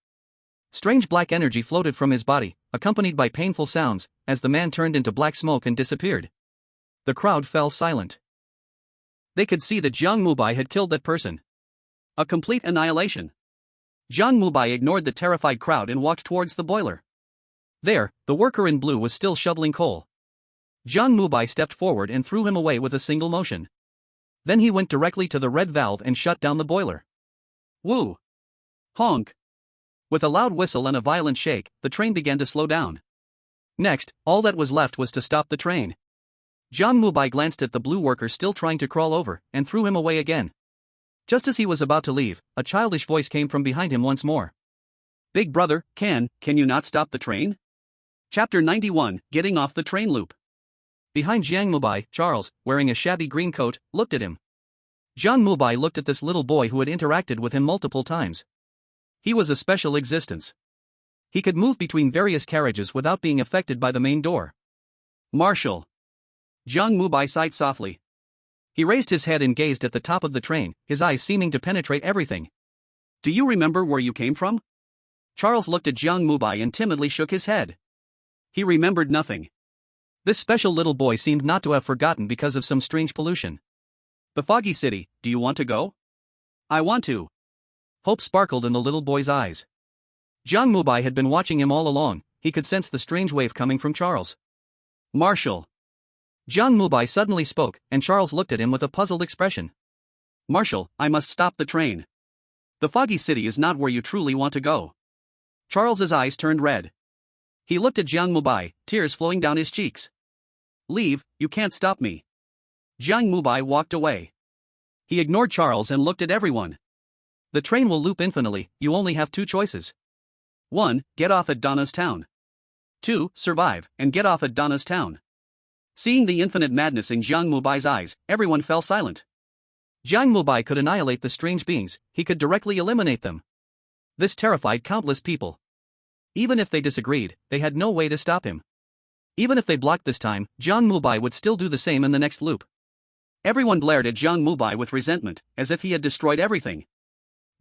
Strange black energy floated from his body, accompanied by painful sounds, as the man turned into black smoke and disappeared. The crowd fell silent. They could see that Jiang Mubai had killed that person. A complete annihilation. Jiang Mubai ignored the terrified crowd and walked towards the boiler. There, the worker in blue was still shoveling coal. Jiang Mubai stepped forward and threw him away with a single motion. Then he went directly to the red valve and shut down the boiler. Woo! Honk! With a loud whistle and a violent shake, the train began to slow down. Next, all that was left was to stop the train. Jiang Mubai glanced at the blue worker still trying to crawl over, and threw him away again. Just as he was about to leave, a childish voice came from behind him once more. Big brother, can you not stop the train? Chapter 91, Getting Off the Train Loop. Behind Jiang Mubai, Charles, wearing a shabby green coat, looked at him. Jiang Mubai looked at this little boy who had interacted with him multiple times. He was a special existence. He could move between various carriages without being affected by the main door. Marshal. Jiang Mubai sighed softly. He raised his head and gazed at the top of the train, his eyes seeming to penetrate everything. Do you remember where you came from? Charles looked at Jiang Mubai and timidly shook his head. He remembered nothing. This special little boy seemed not to have forgotten because of some strange pollution. The Foggy City, do you want to go? I want to. Hope sparkled in the little boy's eyes. Jiang Mubai had been watching him all along, he could sense the strange wave coming from Charles. Marshal. Jiang Mubai suddenly spoke, and Charles looked at him with a puzzled expression. Marshal, I must stop the train. The Foggy City is not where you truly want to go. Charles's eyes turned red. He looked at Jiang Mubai, tears flowing down his cheeks. Leave, you can't stop me. Jiang Mubai walked away. He ignored Charles and looked at everyone. The train will loop infinitely, you only have two choices. 1. Get off at Donna's town. 2. Survive, and get off at Donna's town. Seeing the infinite madness in Jiang Mubai's eyes, everyone fell silent. Jiang Mubai could annihilate the strange beings, he could directly eliminate them. This terrified countless people. Even if they disagreed, they had no way to stop him. Even if they blocked this time, Jiang Mubai would still do the same in the next loop. Everyone glared at Jiang Mubai with resentment, as if he had destroyed everything.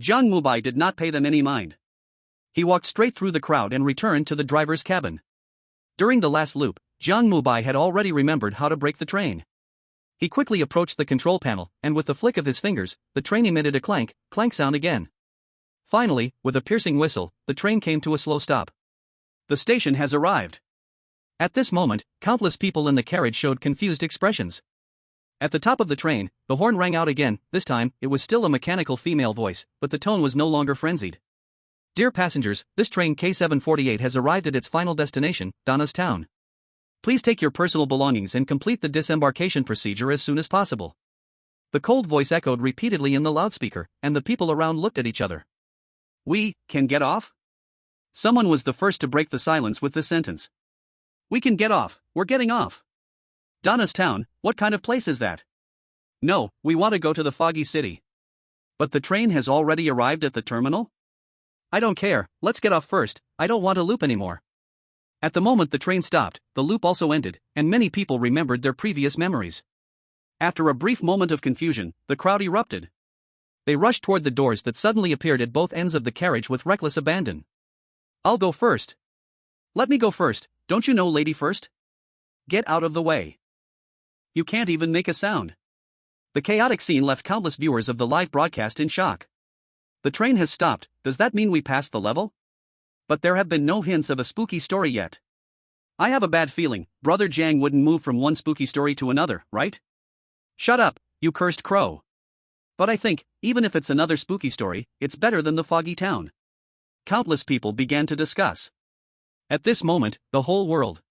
Jiang Mubai did not pay them any mind. He walked straight through the crowd and returned to the driver's cabin. During the last loop, Jiang Mubai had already remembered how to brake the train. He quickly approached the control panel, and with the flick of his fingers, the train emitted a clank, clank sound again. Finally, with a piercing whistle, the train came to a slow stop. The station has arrived. At this moment, countless people in the carriage showed confused expressions. At the top of the train, the horn rang out again. This time, it was still a mechanical female voice, but the tone was no longer frenzied. Dear passengers, this train K748 has arrived at its final destination, Donna's town. Please take your personal belongings and complete the disembarkation procedure as soon as possible. The cold voice echoed repeatedly in the loudspeaker, and the people around looked at each other. We can get off? Someone was the first to break the silence with this sentence. We can get off, we're getting off. Donna's town, what kind of place is that? No, we want to go to the foggy city. But the train has already arrived at the terminal? I don't care, let's get off first, I don't want to loop anymore. At the moment the train stopped, the loop also ended, and many people remembered their previous memories. After a brief moment of confusion, the crowd erupted. They rushed toward the doors that suddenly appeared at both ends of the carriage with reckless abandon. I'll go first. Let me go first, don't you know lady first? Get out of the way. You can't even make a sound. The chaotic scene left countless viewers of the live broadcast in shock. The train has stopped, does that mean we passed the level? But there have been no hints of a spooky story yet. I have a bad feeling, Brother Jiang wouldn't move from one spooky story to another, right? Shut up, you cursed crow. But I think, even if it's another spooky story, it's better than the foggy town. Countless people began to discuss. At this moment, the whole world.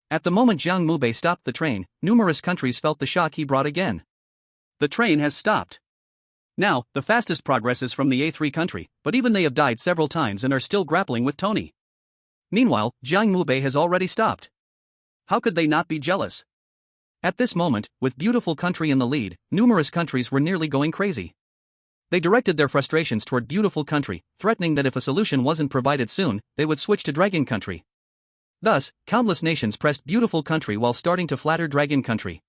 At the moment Jiang Mubai stopped the train, numerous countries felt the shock he brought again. The train has stopped. Now, the fastest progress is from the A3 country, but even they have died several times and are still grappling with Tony. Meanwhile, Jiang Mubai has already stopped. How could they not be jealous? At this moment, with beautiful country in the lead, numerous countries were nearly going crazy. They directed their frustrations toward beautiful country, threatening that if a solution wasn't provided soon, they would switch to dragon country. Thus, countless nations pressed beautiful country while starting to flatter dragon country.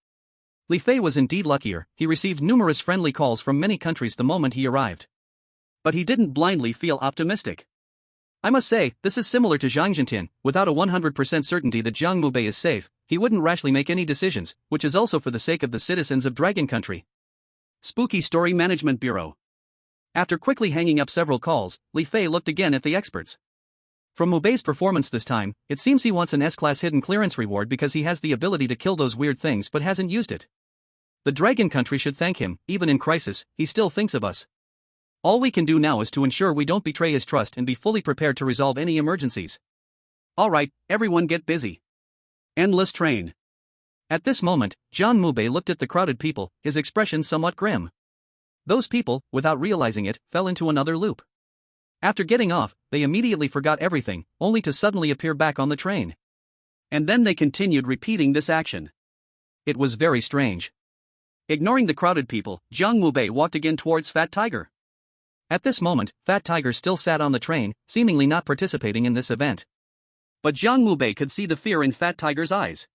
Li Fei was indeed luckier, he received numerous friendly calls from many countries the moment he arrived. But he didn't blindly feel optimistic. I must say, this is similar to Zhang Jintian, without a 100% certainty that Jiang Mubai is safe, he wouldn't rashly make any decisions, which is also for the sake of the citizens of Dragon Country. Spooky Story Management Bureau. After quickly hanging up several calls, Li Fei looked again at the experts. From Mubei's performance this time, it seems he wants an S-class hidden clearance reward because he has the ability to kill those weird things but hasn't used it. The Dragon Country should thank him, even in crisis, he still thinks of us. All we can do now is to ensure we don't betray his trust and be fully prepared to resolve any emergencies. Alright, everyone get busy. Endless train. At this moment, Jiang Mubai looked at the crowded people, his expression somewhat grim. Those people, without realizing it, fell into another loop. After getting off, they immediately forgot everything, only to suddenly appear back on the train. And then they continued repeating this action. It was very strange. Ignoring the crowded people, Jiang Mubai walked again towards Fat Tiger. At this moment, Fat Tiger still sat on the train, seemingly not participating in this event. But Jiang Mubai could see the fear in Fat Tiger's eyes.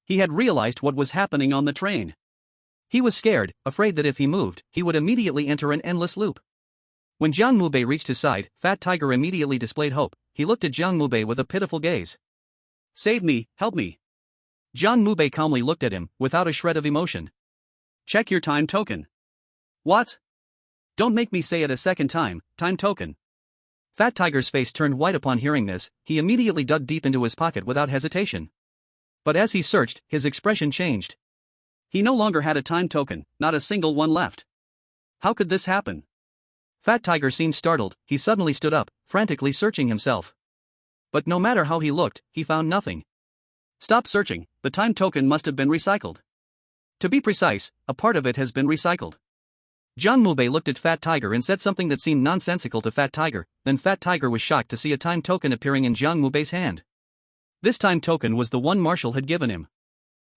He had realized what was happening on the train. He was scared, afraid that if he moved, he would immediately enter an endless loop. When Jiang Mubai reached his side, Fat Tiger immediately displayed hope. He looked at Jiang Mubai with a pitiful gaze. Save me, help me. Jiang Mubai calmly looked at him, without a shred of emotion. Check your time token. What? Don't make me say it a second time, time token. Fat Tiger's face turned white upon hearing this, he immediately dug deep into his pocket without hesitation. But as he searched, his expression changed. He no longer had a time token, not a single one left. How could this happen? Fat Tiger seemed startled, he suddenly stood up, frantically searching himself. But no matter how he looked, he found nothing. Stop searching, the time token must have been recycled. To be precise, a part of it has been recycled. Jiang Mubai looked at Fat Tiger and said something that seemed nonsensical to Fat Tiger, then Fat Tiger was shocked to see a time token appearing in Jiang Mubai's hand. This time token was the one Marshall had given him.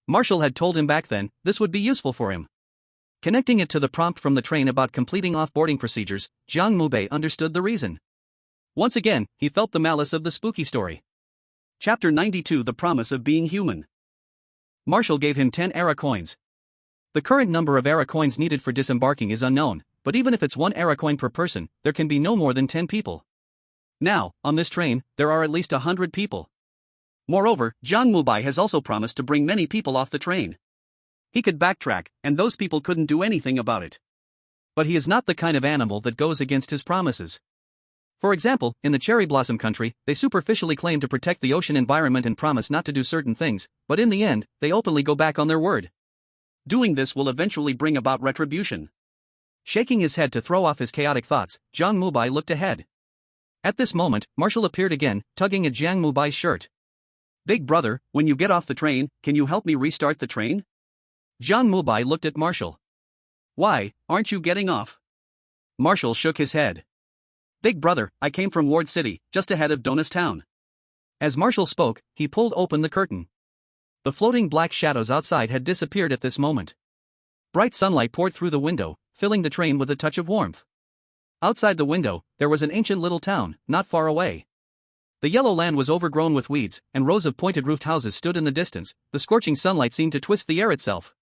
Marshall had told him back then this would be useful for him. Connecting it to the prompt from the train about completing off-boarding procedures, Jiang Mubai understood the reason. Once again, he felt the malice of the spooky story. Chapter 92: The Promise of Being Human. Marshall gave him 10 era coins. The current number of era coins needed for disembarking is unknown, but even if it's 1 era coin per person, there can be no more than 10 people. Now, on this train, there are at least 100 people. Moreover, Jiang Mubai has also promised to bring many people off the train. He could backtrack, and those people couldn't do anything about it. But he is not the kind of animal that goes against his promises. For example, in the cherry blossom country, they superficially claim to protect the ocean environment and promise not to do certain things, but in the end, they openly go back on their word. Doing this will eventually bring about retribution. Shaking his head to throw off his chaotic thoughts, Jiang Mubai looked ahead. At this moment, Marshall appeared again, tugging at Jiang Mubai's shirt. "Big brother, when you get off the train, can you help me restart the train?" Jiang Mubai looked at Marshall. "Why, aren't you getting off?" Marshall shook his head. "Big brother, I came from Ward City, just ahead of Donis Town." As Marshall spoke, he pulled open the curtain. The floating black shadows outside had disappeared at this moment. Bright sunlight poured through the window, filling the train with a touch of warmth. Outside the window, there was an ancient little town, not far away. The yellow land was overgrown with weeds, and rows of pointed-roofed houses stood in the distance. The scorching sunlight seemed to twist the air itself.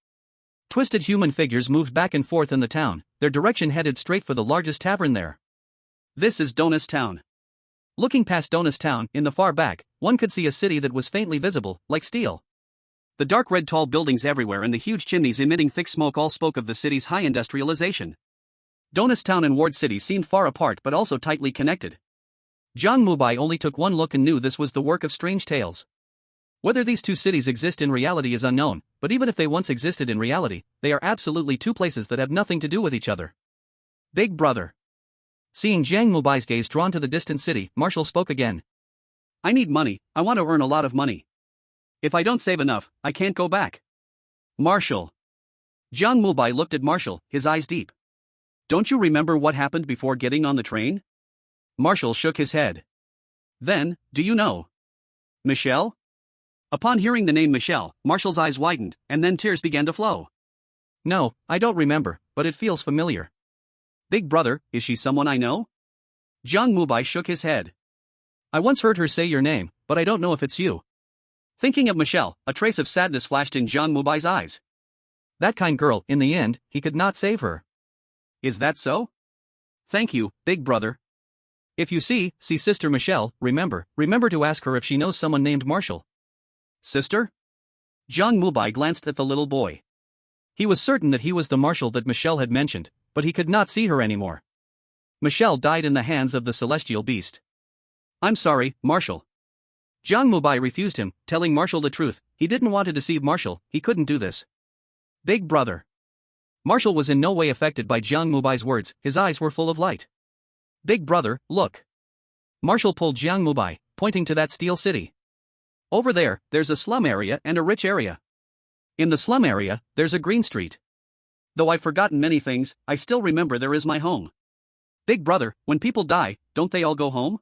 Twisted human figures moved back and forth in the town, their direction headed straight for the largest tavern there. This is Donis Town. Looking past Donis Town, in the far back, one could see a city that was faintly visible, like steel. The dark red tall buildings everywhere and the huge chimneys emitting thick smoke all spoke of the city's high industrialization. Donis Town and Ward City seemed far apart but also tightly connected. Jiang Mubai only took one look and knew this was the work of strange tales. Whether these two cities exist in reality is unknown, but even if they once existed in reality, they are absolutely two places that have nothing to do with each other. "Big brother." Seeing Jiang Mubai's gaze drawn to the distant city, Marshall spoke again. "I need money, I want to earn a lot of money. If I don't save enough, I can't go back." "Marshall." Jiang Mubai looked at Marshall, his eyes deep. "Don't you remember what happened before getting on the train?" Marshall shook his head. "Then, do you know Michelle?" Upon hearing the name Michelle, Marshall's eyes widened, and then tears began to flow. "No, I don't remember, but it feels familiar." "Big brother, is she someone I know?" Jiang Mubai shook his head. "I once heard her say your name, but I don't know if it's you." Thinking of Michelle, a trace of sadness flashed in Jiang Mubai's eyes. That kind girl, in the end, he could not save her. "Is that so?" "Thank you, big brother. If you see Sister Michelle, remember to ask her if she knows someone named Marshall." "Sister?" Jiang Mubai glanced at the little boy. He was certain that he was the Marshall that Michelle had mentioned, but he could not see her anymore. Michelle died in the hands of the celestial beast. "I'm sorry, Marshall." Jiang Mubai refused him, telling Marshall the truth. He didn't want to deceive Marshall, he couldn't do this. "Big brother." Marshall was in no way affected by Jiang Mubai's words, his eyes were full of light. "Big brother, look." Marshall pulled Jiang Mubai, pointing to that steel city. "Over there, there's a slum area and a rich area. In the slum area, there's a green street. Though I've forgotten many things, I still remember there is my home. Big brother, when people die, don't they all go home?"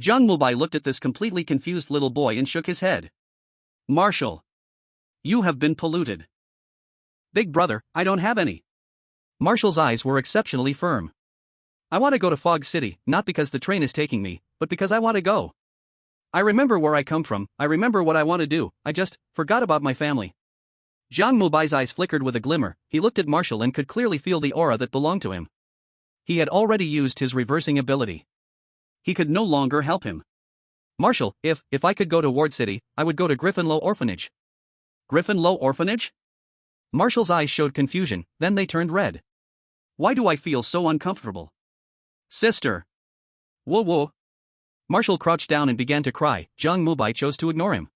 Jiang Mubai looked at this completely confused little boy and shook his head. "Marshall. You have been polluted." "Big brother, I don't have any." Marshall's eyes were exceptionally firm. "I want to go to Fog City, not because the train is taking me, but because I want to go. I remember where I come from, I remember what I want to do, I just forgot about my family." Jiang Mubai's eyes flickered with a glimmer. He looked at Marshall and could clearly feel the aura that belonged to him. He had already used his reversing ability. He could no longer help him. "Marshall, if I could go to Ward City, I would go to Griffin Low Orphanage." "Griffin Low Orphanage?" Marshall's eyes showed confusion, then they turned red. "Why do I feel so uncomfortable?" "Sister." "Whoa whoa." Marshall crouched down and began to cry. Jiang Mubai chose to ignore him.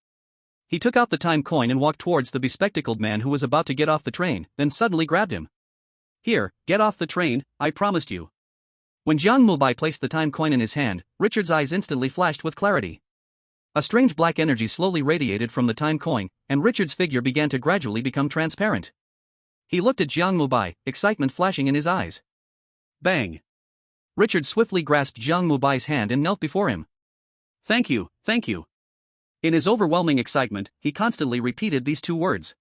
He took out the time coin and walked towards the bespectacled man who was about to get off the train, then suddenly grabbed him. "Here, get off the train, I promised you." When Jiang Mubai placed the time coin in his hand, Richard's eyes instantly flashed with clarity. A strange black energy slowly radiated from the time coin, and Richard's figure began to gradually become transparent. He looked at Jiang Mubai, excitement flashing in his eyes. Bang! Richard swiftly grasped Jiang Mubai's hand and knelt before him. Thank you, thank you. In his overwhelming excitement, he constantly repeated these two words.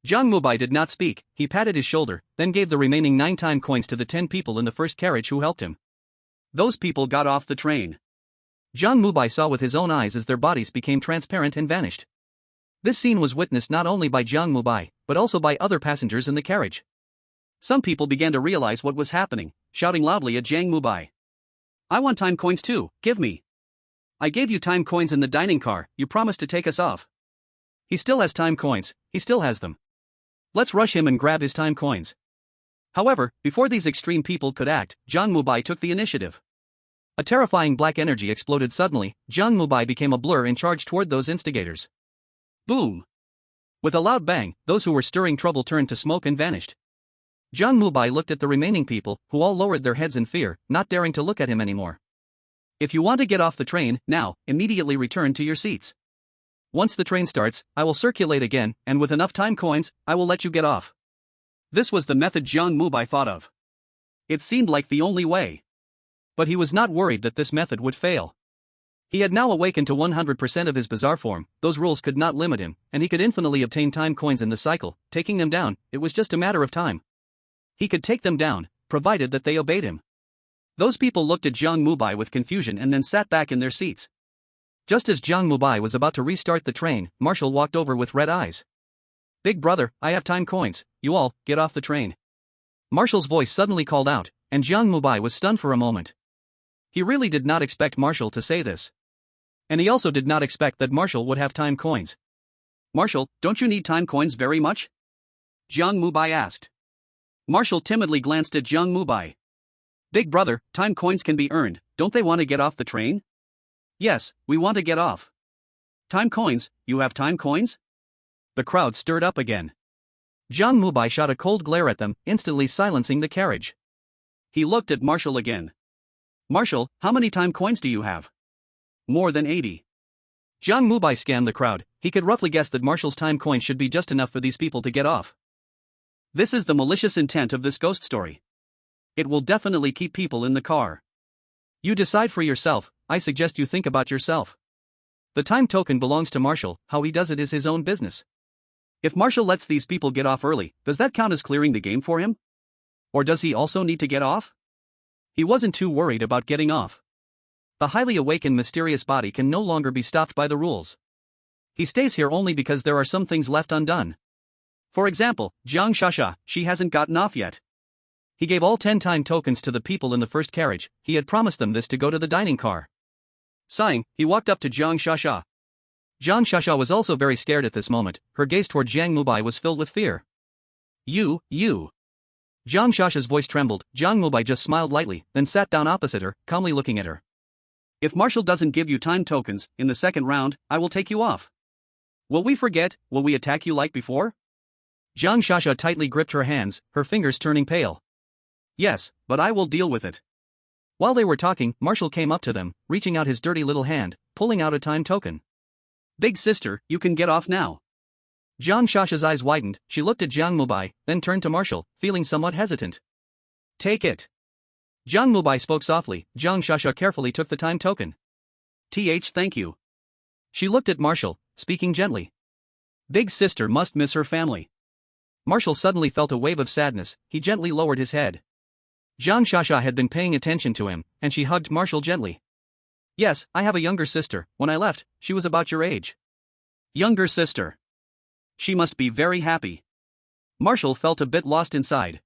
Jiang Mubai did not speak, he patted his shoulder, then gave the remaining 9 time coins to the 10 people in the first carriage who helped him. Those people got off the train. Jiang Mubai saw with his own eyes as their bodies became transparent and vanished. This scene was witnessed not only by Jiang Mubai, but also by other passengers in the carriage. Some people began to realize what was happening, shouting loudly at Jiang Mubai. I want time coins too, give me. I gave you time coins in the dining car, you promised to take us off. He still has time coins, he still has them. Let's rush him and grab his time coins. However, before these extreme people could act, Jiang Mubai took the initiative. A terrifying black energy exploded suddenly, Jiang Mubai became a blur and charged toward those instigators. Boom! With a loud bang, those who were stirring trouble turned to smoke and vanished. Jiang Mubai looked at the remaining people, who all lowered their heads in fear, not daring to look at him anymore. If you want to get off the train, now, immediately return to your seats. Once the train starts, I will circulate again, and with enough time coins, I will let you get off. This was the method Jiang Mubai thought of. It seemed like the only way. But he was not worried that this method would fail. He had now awakened to 100% of his bizarre form, those rules could not limit him, and he could infinitely obtain time coins in the cycle, taking them down, it was just a matter of time. He could take them down, provided that they obeyed him. Those people looked at Jiang Mubai with confusion and then sat back in their seats. Just as Jiang Mubai was about to restart the train, Marshall walked over with red eyes. Big brother, I have time coins, you all, get off the train. Marshall's voice suddenly called out, and Jiang Mubai was stunned for a moment. He really did not expect Marshall to say this. And he also did not expect that Marshall would have time coins. Marshall, don't you need time coins very much? Jiang Mubai asked. Marshall timidly glanced at Jiang Mubai. Big brother, time coins can be earned, don't they want to get off the train? Yes, we want to get off. Time coins, you have time coins? The crowd stirred up again. Jiang Mubai shot a cold glare at them, instantly silencing the carriage. He looked at Marshall again. Marshall, how many time coins do you have? More than 80. Jiang Mubai scanned the crowd, he could roughly guess that Marshall's time coins should be just enough for these people to get off. This is the malicious intent of this ghost story. It will definitely keep people in the car. You decide for yourself, I suggest you think about yourself. The time token belongs to Marshall, how he does it is his own business. If Marshall lets these people get off early, does that count as clearing the game for him? Or does he also need to get off? He wasn't too worried about getting off. The highly awakened mysterious body can no longer be stopped by the rules. He stays here only because there are some things left undone. For example, Jiang Shasha, she hasn't gotten off yet. He gave all 10 time tokens to the people in the first carriage, he had promised them this to go to the dining car. Sighing, he walked up to Jiang Shasha. Jiang Shasha was also very scared at this moment, her gaze toward Jiang Mubai was filled with fear. You. Jiang Shasha's voice trembled, Jiang Mubai just smiled lightly, then sat down opposite her, calmly looking at her. If Marshall doesn't give you time tokens, in the second round, I will take you off. Will we forget, will we attack you like before? Jiang Shasha tightly gripped her hands, her fingers turning pale. Yes, but I will deal with it. While they were talking, Marshall came up to them, reaching out his dirty little hand, pulling out a time token. Big sister, you can get off now. Jiang Shasha's eyes widened, she looked at Jiang Mubai, then turned to Marshall, feeling somewhat hesitant. Take it. Jiang Mubai spoke softly, Jiang Shasha carefully took the time token. Thank you. She looked at Marshall, speaking gently. Big sister must miss her family. Marshall suddenly felt a wave of sadness, he gently lowered his head. Jiang Shasha had been paying attention to him, and she hugged Marshall gently. Yes, I have a younger sister, when I left, she was about your age. Younger sister. She must be very happy. Marshall felt a bit lost inside.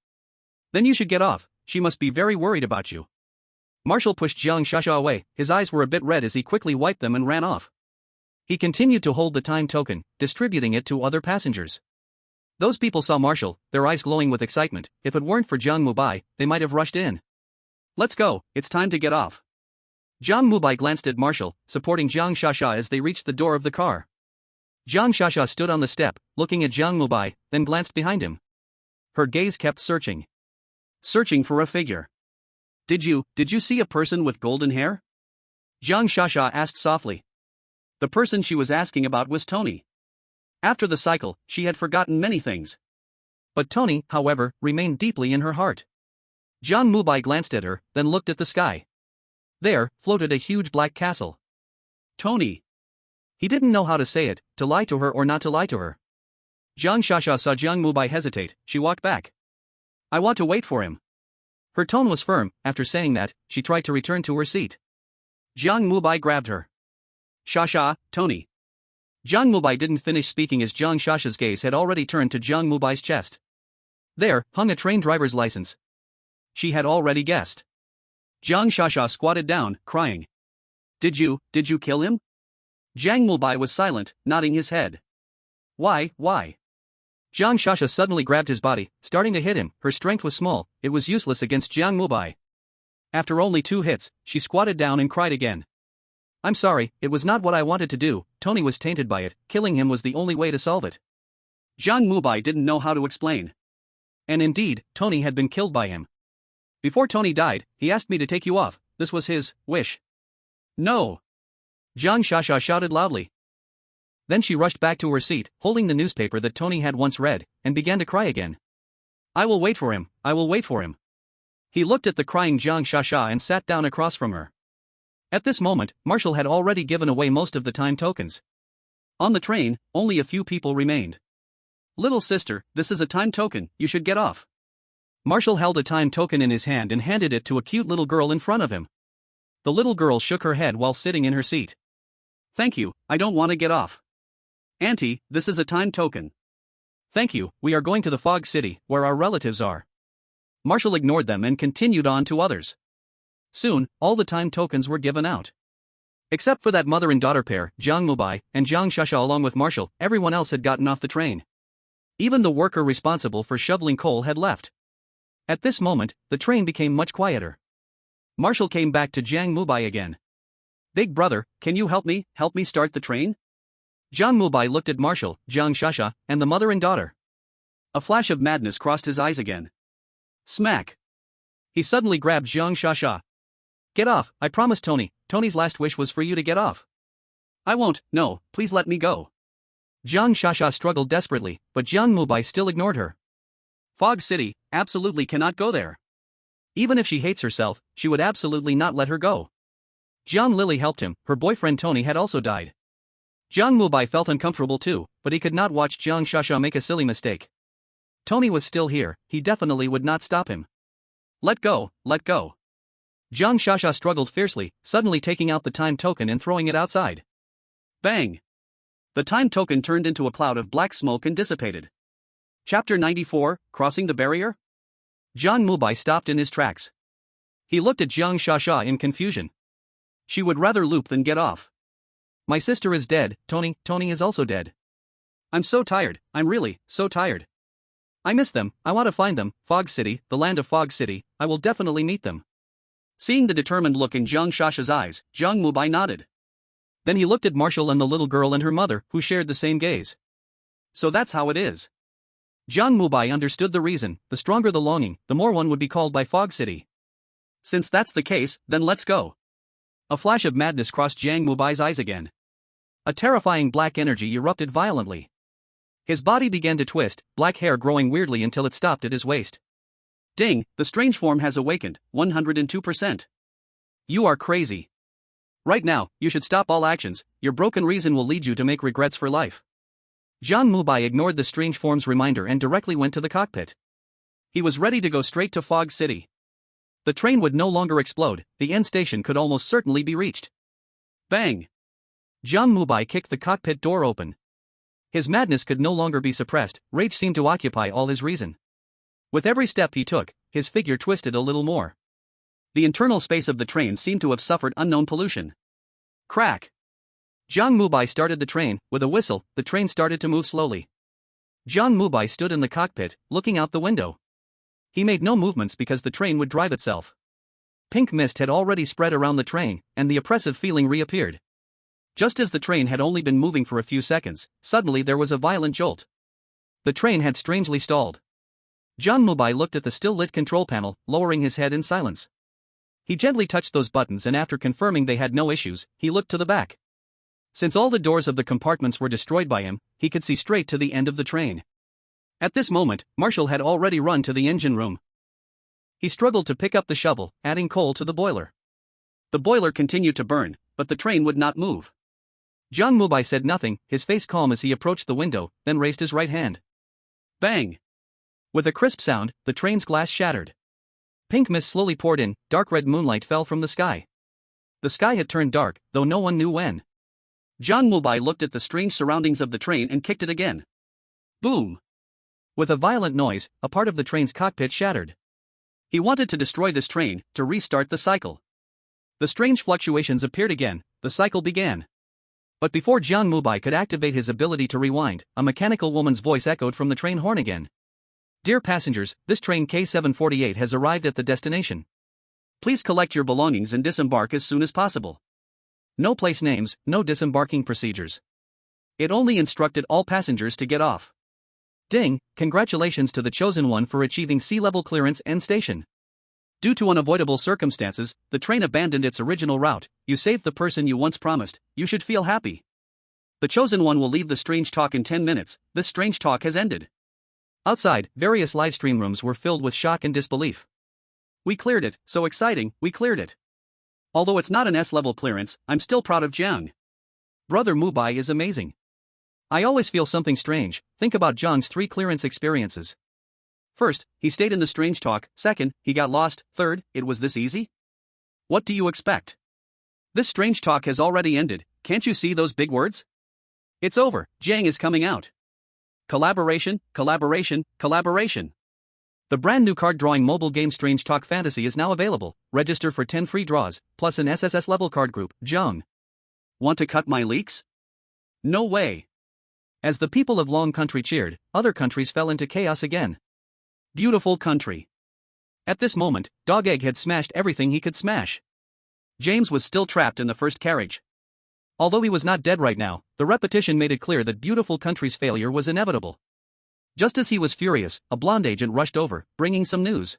Then you should get off, she must be very worried about you. Marshall pushed Jiang Shasha away, his eyes were a bit red as he quickly wiped them and ran off. He continued to hold the time token, distributing it to other passengers. Those people saw Marshall, their eyes glowing with excitement, if it weren't for Jiang Mubai, they might have rushed in. Let's go, it's time to get off. Jiang Mubai glanced at Marshall, supporting Jiang Shasha as they reached the door of the car. Jiang Shasha stood on the step, looking at Jiang Mubai, then glanced behind him. Her gaze kept searching. Searching for a figure. Did you see a person with golden hair? Jiang Shasha asked softly. The person she was asking about was Tony. After the cycle, she had forgotten many things. But Tony, however, remained deeply in her heart. Jiang Mubai glanced at her, then looked at the sky. There floated a huge black castle. Tony. He didn't know how to say it, to lie to her or not to lie to her. Jiang Shasha saw Jiang Mubai hesitate. She walked back. I want to wait for him. Her tone was firm. After saying that, she tried to return to her seat. Jiang Mubai grabbed her. Shasha, Tony. Jiang Mubai didn't finish speaking as Jiang Shasha's gaze had already turned to Jiang Mubai's chest. There hung a train driver's license. She had already guessed. Jiang Shasha squatted down, crying. Did you kill him? Jiang Mubai was silent, nodding his head. Why? Jiang Shasha suddenly grabbed his body, starting to hit him. Her strength was small, it was useless against Jiang Mubai. After only 2 hits, she squatted down and cried again. I'm sorry, it was not what I wanted to do. Tony was tainted by it, killing him was the only way to solve it. Jiang Mubai didn't know how to explain. And indeed, Tony had been killed by him. Before Tony died, he asked me to take you off, this was his wish. No! Jiang Shasha shouted loudly. Then she rushed back to her seat, holding the newspaper that Tony had once read, and began to cry again. I will wait for him, I will wait for him. He looked at the crying Jiang Shasha and sat down across from her. At this moment, Marshall had already given away most of the time tokens. On the train, only a few people remained. Little sister, this is a time token, you should get off. Marshall held a time token in his hand and handed it to a cute little girl in front of him. The little girl shook her head while sitting in her seat. Thank you, I don't want to get off. Auntie, this is a time token. Thank you, we are going to the Fog City, where our relatives are. Marshall ignored them and continued on to others. Soon, all the time tokens were given out. Except for that mother and daughter pair, Jiang Mubai and Jiang Shasha along with Marshall, everyone else had gotten off the train. Even the worker responsible for shoveling coal had left. At this moment, the train became much quieter. Marshall came back to Jiang Mubai again. Big brother, can you help me start the train? Jiang Mubai looked at Marshall, Jiang Shasha, and the mother and daughter. A flash of madness crossed his eyes again. Smack! He suddenly grabbed Jiang Shasha. Get off, I promised Tony. Tony's last wish was for you to get off. I won't, no, please let me go. Jiang Shasha struggled desperately, but Jiang Mubai still ignored her. Fog City, absolutely cannot go there. Even if she hates herself, she would absolutely not let her go. Jiang Lily helped him, her boyfriend Tony had also died. Jiang Mubai felt uncomfortable too, but he could not watch Jiang Shasha make a silly mistake. Tony was still here, he definitely would not stop him. Let go, let go. Jiang Shasha struggled fiercely, suddenly taking out the time token and throwing it outside. Bang! The time token turned into a cloud of black smoke and dissipated. Chapter 94, Crossing the Barrier? Jiang Mubai stopped in his tracks. He looked at Jiang Shasha in confusion. She would rather loop than get off. My sister is dead, Tony is also dead. I'm so tired, I'm really, so tired. I miss them, I want to find them, Fog City, the land of Fog City, I will definitely meet them. Seeing the determined look in Jiang Shasha's eyes, Jiang Mubai nodded. Then he looked at Marshall and the little girl and her mother, who shared the same gaze. So that's how it is. Jiang Mubai understood the reason, the stronger the longing, the more one would be called by Fog City. Since that's the case, then let's go. A flash of madness crossed Jiang Mubai's eyes again. A terrifying black energy erupted violently. His body began to twist, black hair growing weirdly until it stopped at his waist. Ding, the strange form has awakened, 102%. You are crazy. Right now, you should stop all actions, your broken reason will lead you to make regrets for life. Jiang Mubai ignored the strange form's reminder and directly went to the cockpit. He was ready to go straight to Fog City. The train would no longer explode, the end station could almost certainly be reached. Bang! Jiang Mubai kicked the cockpit door open. His madness could no longer be suppressed, rage seemed to occupy all his reason. With every step he took, his figure twisted a little more. The internal space of the train seemed to have suffered unknown pollution. Crack! Jiang Mubai started the train, with a whistle, the train started to move slowly. Jiang Mubai stood in the cockpit, looking out the window. He made no movements because the train would drive itself. Pink mist had already spread around the train, and the oppressive feeling reappeared. Just as the train had only been moving for a few seconds, suddenly there was a violent jolt. The train had strangely stalled. Jiang Mubai looked at the still-lit control panel, lowering his head in silence. He gently touched those buttons and after confirming they had no issues, he looked to the back. Since all the doors of the compartments were destroyed by him, he could see straight to the end of the train. At this moment, Marshall had already run to the engine room. He struggled to pick up the shovel, adding coal to the boiler. The boiler continued to burn, but the train would not move. Jiang Mubai said nothing, his face calm as he approached the window, then raised his right hand. Bang! With a crisp sound, the train's glass shattered. Pink mist slowly poured in, dark red moonlight fell from the sky. The sky had turned dark, though no one knew when. Jiang Mubai looked at the strange surroundings of the train and kicked it again. Boom! With a violent noise, a part of the train's cockpit shattered. He wanted to destroy this train, to restart the cycle. The strange fluctuations appeared again, the cycle began. But before Jiang Mubai could activate his ability to rewind, a mechanical woman's voice echoed from the train horn again. Dear passengers, this train K748 has arrived at the destination. Please collect your belongings and disembark as soon as possible. No place names, no disembarking procedures. It only instructed all passengers to get off. Ding, congratulations to the chosen one for achieving sea-level clearance and station. Due to unavoidable circumstances, the train abandoned its original route. You saved the person you once promised, you should feel happy. The chosen one will leave the strange talk in 10 minutes, this strange talk has ended. Outside, various livestream rooms were filled with shock and disbelief. We cleared it, so exciting, we cleared it. Although it's not an S-level clearance, I'm still proud of Jiang. Brother Mubai is amazing. I always feel something strange, think about Jiang's 3 clearance experiences. First, he stayed in the strange talk, second, he got lost, third, it was this easy? What do you expect? This strange talk has already ended, can't you see those big words? It's over, Jiang is coming out. Collaboration, collaboration, collaboration. The brand new card drawing mobile game Strange Talk Fantasy is now available, register for 10 free draws, plus an SSS level card group, Jiang. Want to cut my leaks? No way. As the people of Long Country cheered, other countries fell into chaos again. Beautiful country. At this moment, Dog Egg had smashed everything he could smash. James was still trapped in the first carriage. Although he was not dead right now, the repetition made it clear that Beautiful Country's failure was inevitable. Just as he was furious, a blonde agent rushed over, bringing some news.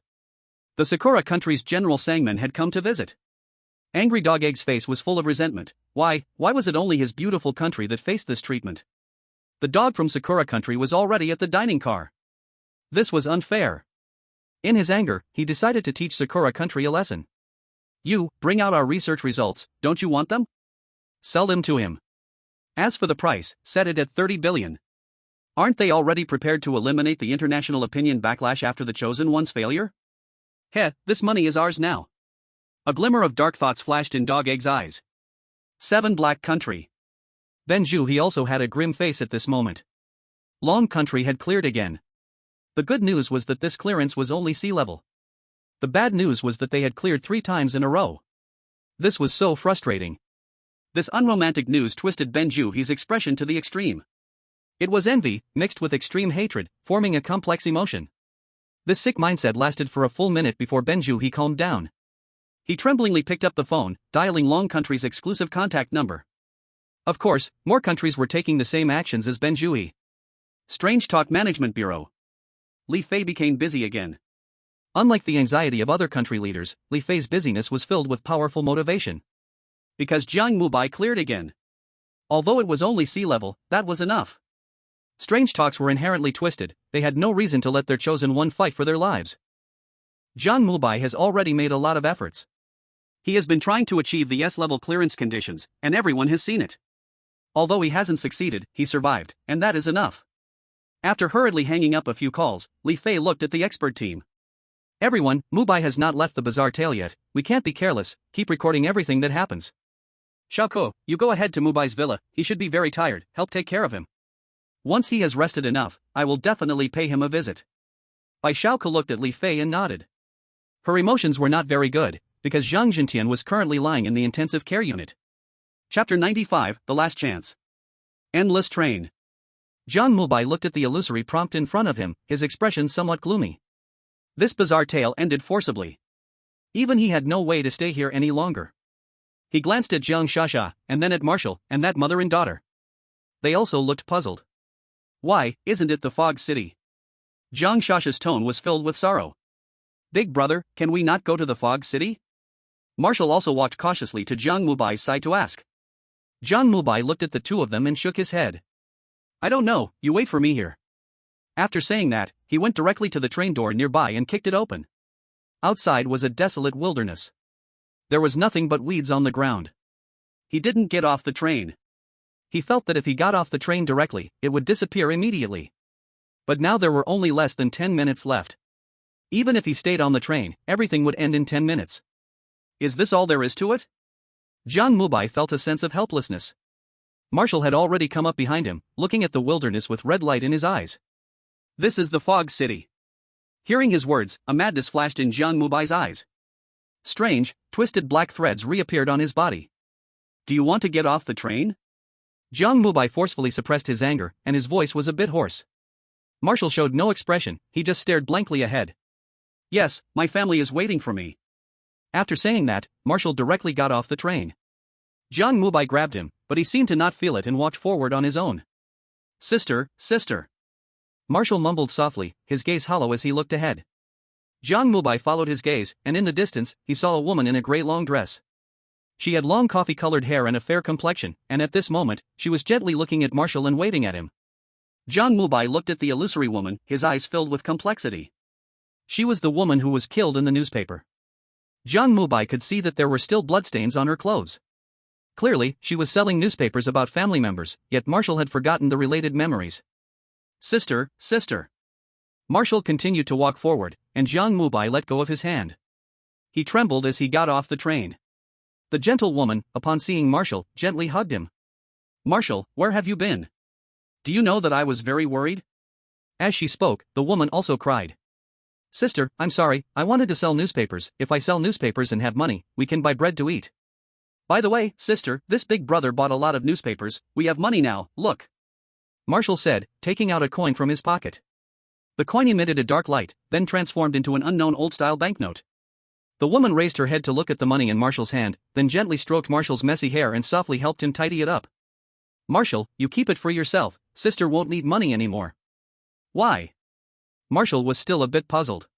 The Sakura Country's General Sangman had come to visit. Angry Dog Egg's face was full of resentment. Why was it only his Beautiful Country that faced this treatment? The dog from Sakura Country was already at the dining car. This was unfair. In his anger, he decided to teach Sakura Country a lesson. You, bring out our research results, don't you want them? Sell them to him. As for the price, set it at 30 billion. Aren't they already prepared to eliminate the international opinion backlash after the chosen one's failure? Heh, this money is ours now. A glimmer of dark thoughts flashed in Dog Egg's eyes. 7 Black Country. Benju he also had a grim face at this moment. Long Country had cleared again. The good news was that this clearance was only sea level. The bad news was that they had cleared 3 times in a row. This was so frustrating. This unromantic news twisted Benju's expression to the extreme. It was envy, mixed with extreme hatred, forming a complex emotion. This sick mindset lasted for a full minute before Benju he calmed down. He tremblingly picked up the phone, dialing Long Country's exclusive contact number. Of course, more countries were taking the same actions as Benju. Strange Talk Management Bureau. Li Fei became busy again. Unlike the anxiety of other country leaders, Li Fei's busyness was filled with powerful motivation. Because Jiang Mubai cleared again. Although it was only sea level, that was enough. Strange talks were inherently twisted, they had no reason to let their chosen one fight for their lives. Jiang Mubai has already made a lot of efforts. He has been trying to achieve the S-level clearance conditions, and everyone has seen it. Although he hasn't succeeded, he survived, and that is enough. After hurriedly hanging up a few calls, Li Fei looked at the expert team. Everyone, Mubai has not left the bizarre tale yet, we can't be careless, keep recording everything that happens. Xiaoko, you go ahead to Mubai's villa, he should be very tired, help take care of him. Once he has rested enough, I will definitely pay him a visit. Bai Xiaoko looked at Li Fei and nodded. Her emotions were not very good, because Zhang Jintian was currently lying in the intensive care unit. Chapter 95, The Last Chance. Endless Train. Jiang Mubai looked at the illusory prompt in front of him, his expression somewhat gloomy. This bizarre tale ended forcibly. Even he had no way to stay here any longer. He glanced at Jiang Shasha, and then at Marshall, and that mother and daughter. They also looked puzzled. Why, isn't it the Fog City? Jiang Shasha's tone was filled with sorrow. Big brother, can we not go to the Fog City? Marshall also walked cautiously to Jiang Mubai's side to ask. Jiang Mubai looked at the two of them and shook his head. I don't know, you wait for me here. After saying that, he went directly to the train door nearby and kicked it open. Outside was a desolate wilderness. There was nothing but weeds on the ground. He didn't get off the train. He felt that if he got off the train directly, it would disappear immediately. But now there were only less than 10 minutes left. Even if he stayed on the train, everything would end in 10 minutes. Is this all there is to it? Jiang Mubai felt a sense of helplessness. Marshall had already come up behind him, looking at the wilderness with red light in his eyes. This is the Fog City. Hearing his words, a madness flashed in Jiang Mubai's eyes. Strange, twisted black threads reappeared on his body. Do you want to get off the train? Jiang Mubai forcefully suppressed his anger, and his voice was a bit hoarse. Marshall showed no expression, he just stared blankly ahead. Yes, my family is waiting for me. After saying that, Marshall directly got off the train. Jiang Mubai grabbed him, but he seemed to not feel it and walked forward on his own. Sister, sister. Marshall mumbled softly, his gaze hollow as he looked ahead. Jiang Mubai followed his gaze, and in the distance, he saw a woman in a gray long dress. She had long coffee-colored hair and a fair complexion, and at this moment, she was gently looking at Marshall and waving at him. Jiang Mubai looked at the illusory woman, his eyes filled with complexity. She was the woman who was killed in the newspaper. Jiang Mubai could see that there were still bloodstains on her clothes. Clearly, she was selling newspapers about family members, yet Marshall had forgotten the related memories. Sister, sister. Marshall continued to walk forward, and Jiang Mubai let go of his hand. He trembled as he got off the train. The gentle woman, upon seeing Marshall, gently hugged him. Marshall, where have you been? Do you know that I was very worried? As she spoke, the woman also cried. Sister, I'm sorry, I wanted to sell newspapers. If I sell newspapers and have money, we can buy bread to eat. By the way, sister, this big brother bought a lot of newspapers, we have money now, look. Marshall said, taking out a coin from his pocket. The coin emitted a dark light, then transformed into an unknown old-style banknote. The woman raised her head to look at the money in Marshall's hand, then gently stroked Marshall's messy hair and softly helped him tidy it up. Marshall, you keep it for yourself, sister won't need money anymore. Why? Marshall was still a bit puzzled.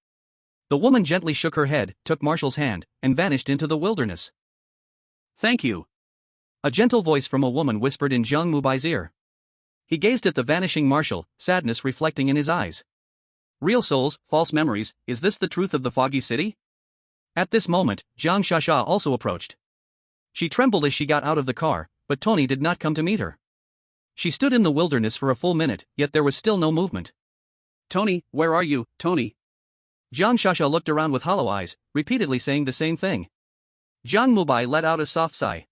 The woman gently shook her head, took Marshall's hand, and vanished into the wilderness. Thank you. A gentle voice from a woman whispered in Jiang Mubai's ear. He gazed at the vanishing Marshall, sadness reflecting in his eyes. Real souls, false memories, is this the truth of the foggy city? At this moment, Jiang Shasha also approached. She trembled as she got out of the car, but Tony did not come to meet her. She stood in the wilderness for a full minute, yet there was still no movement. Tony, where are you, Tony? Jiang Shasha looked around with hollow eyes, repeatedly saying the same thing. Jiang Mubai let out a soft sigh.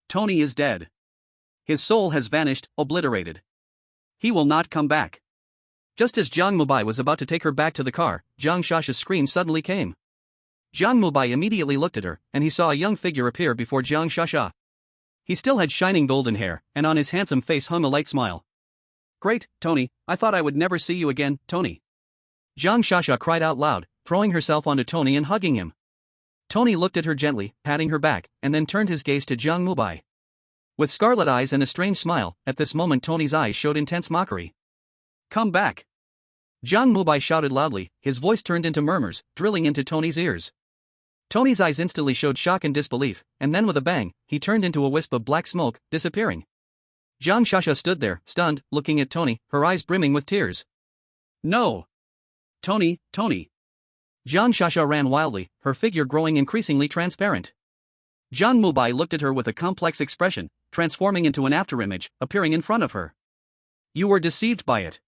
Tony is dead. His soul has vanished, obliterated. He will not come back. Just as Jiang Mubai was about to take her back to the car, Jiang Shasha's scream suddenly came. Jiang Mubai immediately looked at her, and he saw a young figure appear before Jiang Shasha. He still had shining golden hair, and on his handsome face hung a light smile. Great, Tony, I thought I would never see you again, Tony. Jiang Shasha cried out loud, throwing herself onto Tony and hugging him. Tony looked at her gently, patting her back, and then turned his gaze to Jiang Mubai. With scarlet eyes and a strange smile, at this moment Tony's eyes showed intense mockery. Come back. Jiang Mubai shouted loudly, his voice turned into murmurs, drilling into Tony's ears. Tony's eyes instantly showed shock and disbelief, and then with a bang, he turned into a wisp of black smoke, disappearing. Jiang Shasha stood there, stunned, looking at Tony, her eyes brimming with tears. No! Tony, Tony! Jiang Shasha ran wildly, her figure growing increasingly transparent. Jiang Mubai looked at her with a complex expression, transforming into an afterimage, appearing in front of her. You were deceived by it.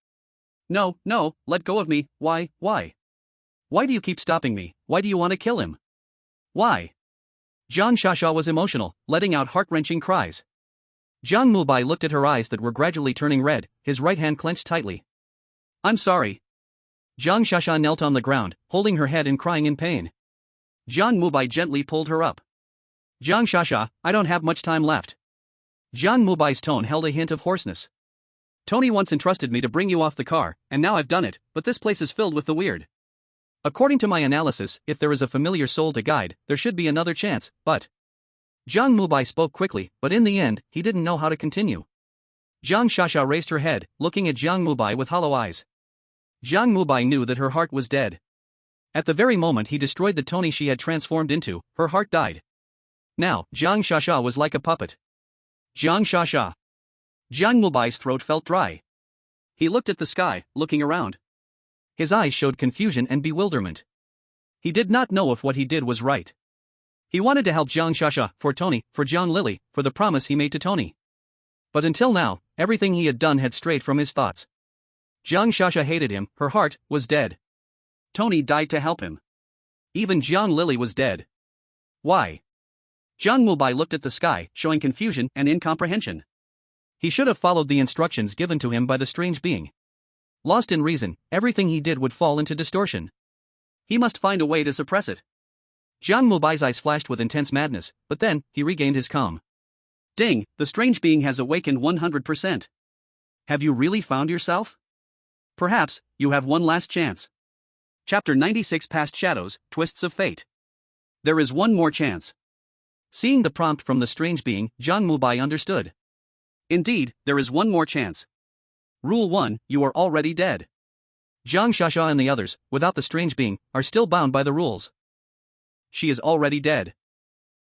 No, no, let go of me, why? Why do you keep stopping me, why do you want to kill him? Why? Jiang Shasha was emotional, letting out heart-wrenching cries. Jiang Mubai looked at her eyes that were gradually turning red, his right hand clenched tightly. I'm sorry. Jiang Shasha knelt on the ground, holding her head and crying in pain. Jiang Mubai gently pulled her up. Jiang Shasha, I don't have much time left. Jiang Mubai's tone held a hint of hoarseness. Tony once entrusted me to bring you off the car, and now I've done it, but this place is filled with the weird. According to my analysis, if there is a familiar soul to guide, there should be another chance, but... Jiang Mubai spoke quickly, but in the end, he didn't know how to continue. Jiang Shasha raised her head, looking at Jiang Mubai with hollow eyes. Jiang Mubai knew that her heart was dead. At the very moment he destroyed the Tony she had transformed into, her heart died. Now, Jiang Shasha was like a puppet. Jiang Shasha. Jiang Mubai's throat felt dry. He looked at the sky, looking around. His eyes showed confusion and bewilderment. He did not know if what he did was right. He wanted to help Jiang Shasha, for Tony, for Jiang Lily, for the promise he made to Tony. But until now, everything he had done had strayed from his thoughts. Jiang Shasha hated him, her heart was dead. Tony died to help him. Even Jiang Lily was dead. Why? Jiang Mubai looked at the sky, showing confusion and incomprehension. He should have followed the instructions given to him by the strange being. Lost in reason, everything he did would fall into distortion. He must find a way to suppress it. Jiang Mubai's eyes flashed with intense madness, but then, he regained his calm. Ding, the strange being has awakened 100%. Have you really found yourself? Perhaps, you have one last chance. Chapter 96 Past Shadows, Twists of Fate. There is one more chance. Seeing the prompt from the strange being, Jiang Mubai understood. Indeed, there is one more chance. Rule 1, you are already dead. Jiang Shasha and the others, without the strange being, are still bound by the rules. She is already dead.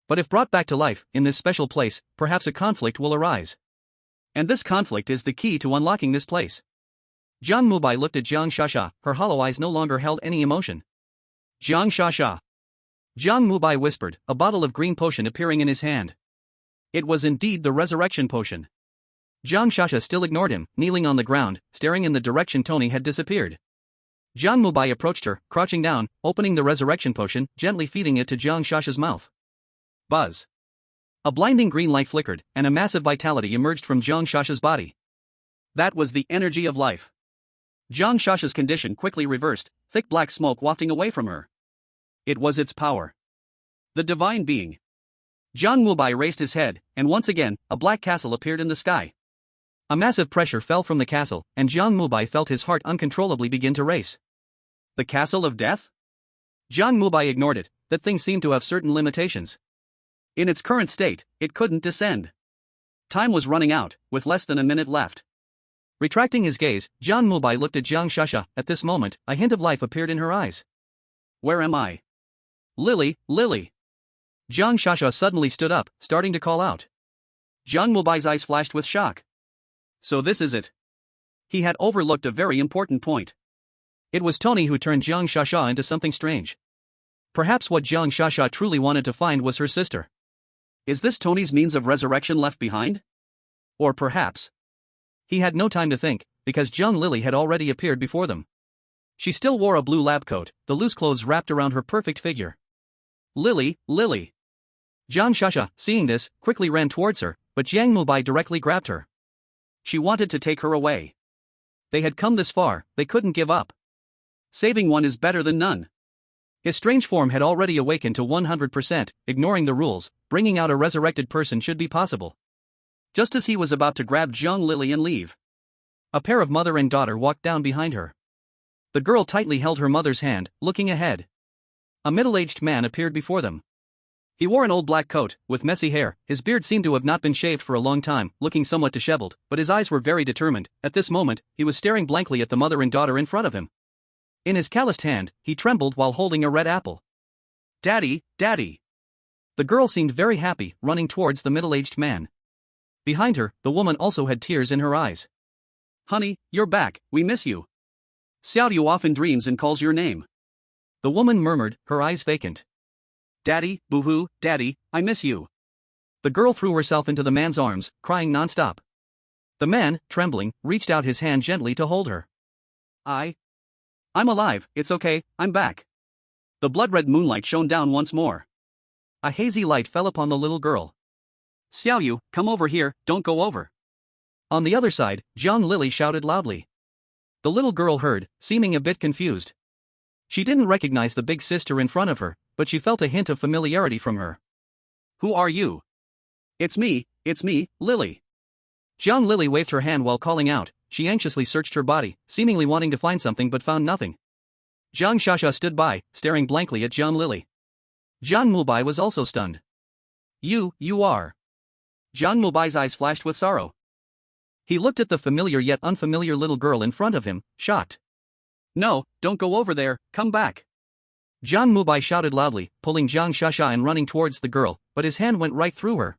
But if brought back to life, in this special place, perhaps a conflict will arise. And this conflict is the key to unlocking this place. Jiang Mubai looked at Jiang Shasha, her hollow eyes no longer held any emotion. Jiang Shasha. Jiang Mubai whispered, a bottle of green potion appearing in his hand. It was indeed the resurrection potion. Jiang Shasha still ignored him, kneeling on the ground, staring in the direction Tony had disappeared. Jiang Mubai approached her, crouching down, opening the resurrection potion, gently feeding it to Jiang Shasha's mouth. Buzz. A blinding green light flickered, and a massive vitality emerged from Jiang Shasha's body. That was the energy of life. Jiang Shasha's condition quickly reversed, thick black smoke wafting away from her. It was its power. The divine being. Jiang Mubai raised his head, and once again, a black castle appeared in the sky. A massive pressure fell from the castle, and Jiang Mubai felt his heart uncontrollably begin to race. The castle of death? Jiang Mubai ignored it, that thing seemed to have certain limitations. In its current state, it couldn't descend. Time was running out, with less than a minute left. Retracting his gaze, Jiang Mubai looked at Jiang Shasha. At this moment, a hint of life appeared in her eyes. Where am I? Lily, Lily. Jiang Shasha suddenly stood up, starting to call out. Jiang Mubai's eyes flashed with shock. So this is it. He had overlooked a very important point. It was Tony who turned Jiang Shasha into something strange. Perhaps what Jiang Shasha truly wanted to find was her sister. Is this Tony's means of resurrection left behind? Or perhaps... He had no time to think, because Jiang Lily had already appeared before them. She still wore a blue lab coat, the loose clothes wrapped around her perfect figure. Lily, Lily. Jiang Shasha, seeing this, quickly ran towards her, but Jiang Mubai directly grabbed her. She wanted to take her away. They had come this far, they couldn't give up. Saving one is better than none. His strange form had already awakened to 100%, ignoring the rules, bringing out a resurrected person should be possible. Just as he was about to grab Jiang Lily and leave, a pair of mother and daughter walked down behind her. The girl tightly held her mother's hand, looking ahead. A middle-aged man appeared before them. He wore an old black coat, with messy hair, his beard seemed to have not been shaved for a long time, looking somewhat disheveled, but his eyes were very determined. At this moment, he was staring blankly at the mother and daughter in front of him. In his calloused hand, he trembled while holding a red apple. Daddy, Daddy! The girl seemed very happy, running towards the middle-aged man. Behind her, the woman also had tears in her eyes. Honey, you're back, we miss you. Xiaoyu often dreams and calls your name. The woman murmured, her eyes vacant. Daddy, boo-hoo, Daddy, I miss you. The girl threw herself into the man's arms, crying non-stop. The man, trembling, reached out his hand gently to hold her. I'm alive, it's okay, I'm back. The blood-red moonlight shone down once more. A hazy light fell upon the little girl. Xiaoyu, come over here, don't go over. On the other side, Jiang Lily shouted loudly. The little girl heard, seeming a bit confused. She didn't recognize the big sister in front of her, but she felt a hint of familiarity from her. Who are you? It's me, Lily. Jiang Lily waved her hand while calling out. She anxiously searched her body, seemingly wanting to find something but found nothing. Jiang Shasha stood by, staring blankly at Jiang Lily. Jiang Mubai was also stunned. You are. Jiang Mubai's eyes flashed with sorrow. He looked at the familiar yet unfamiliar little girl in front of him, shocked. No, don't go over there, come back. Jiang Mubai shouted loudly, pulling Jiang Shasha and running towards the girl, but his hand went right through her.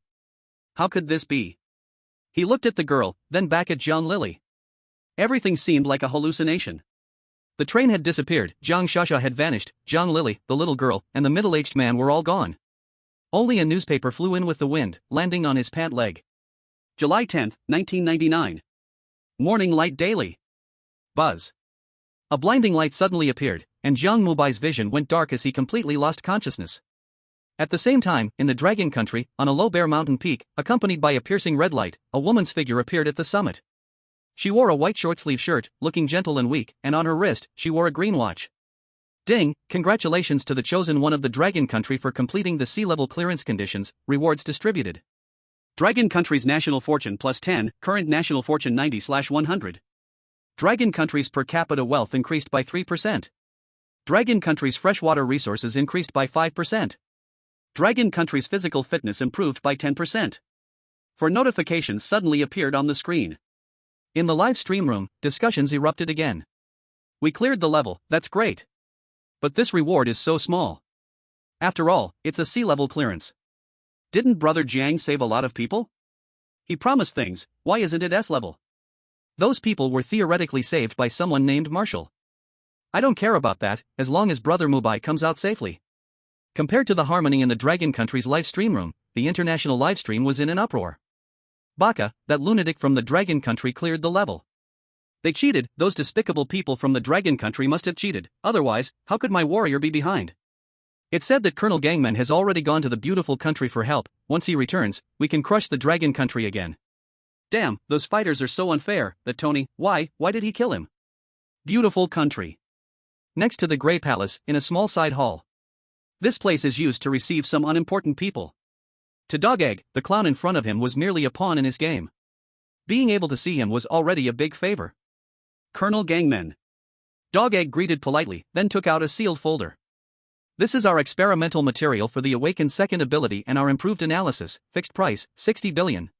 How could this be? He looked at the girl, then back at Jiang Lily. Everything seemed like a hallucination. The train had disappeared, Jiang Shasha had vanished, Jiang Lily, the little girl, and the middle-aged man were all gone. Only a newspaper flew in with the wind, landing on his pant leg. July 10, 1999. Morning Light Daily. Buzz. A blinding light suddenly appeared, and Jiang Mubai's vision went dark as he completely lost consciousness. At the same time, in the Dragon Country, on a low bare mountain peak, accompanied by a piercing red light, a woman's figure appeared at the summit. She wore a white short-sleeve shirt, looking gentle and weak, and on her wrist, she wore a green watch. Ding, congratulations to the chosen one of the Dragon Country for completing the sea-level clearance conditions, rewards distributed. Dragon Country's national fortune plus 10, current national fortune 90/100. Dragon Country's per capita wealth increased by 3%. Dragon Country's freshwater resources increased by 5%. Dragon Country's physical fitness improved by 10%. For notifications suddenly appeared on the screen. In the live stream room, discussions erupted again. We cleared the level, that's great. But this reward is so small. After all, it's a sea-level clearance. Didn't Brother Jiang save a lot of people? He promised things, why isn't it S-level? Those people were theoretically saved by someone named Marshall. I don't care about that, as long as Brother Mubai comes out safely. Compared to the harmony in the Dragon Country's live stream room, the international live stream was in an uproar. Baka, that lunatic from the Dragon Country, cleared the level. They cheated, those despicable people from the Dragon Country must have cheated, otherwise, how could my warrior be behind? It's said that Colonel Gangman has already gone to the beautiful country for help. Once he returns, we can crush the Dragon Country again. Damn, those fighters are so unfair, that Tony, why did he kill him? Beautiful country. Next to the Grey Palace, in a small side hall. This place is used to receive some unimportant people. To Dog Egg, the clown in front of him was merely a pawn in his game. Being able to see him was already a big favor. Colonel Gangman. Dog Egg greeted politely, then took out a sealed folder. This is our experimental material for the awakened second ability and our improved analysis, fixed price, 60 billion.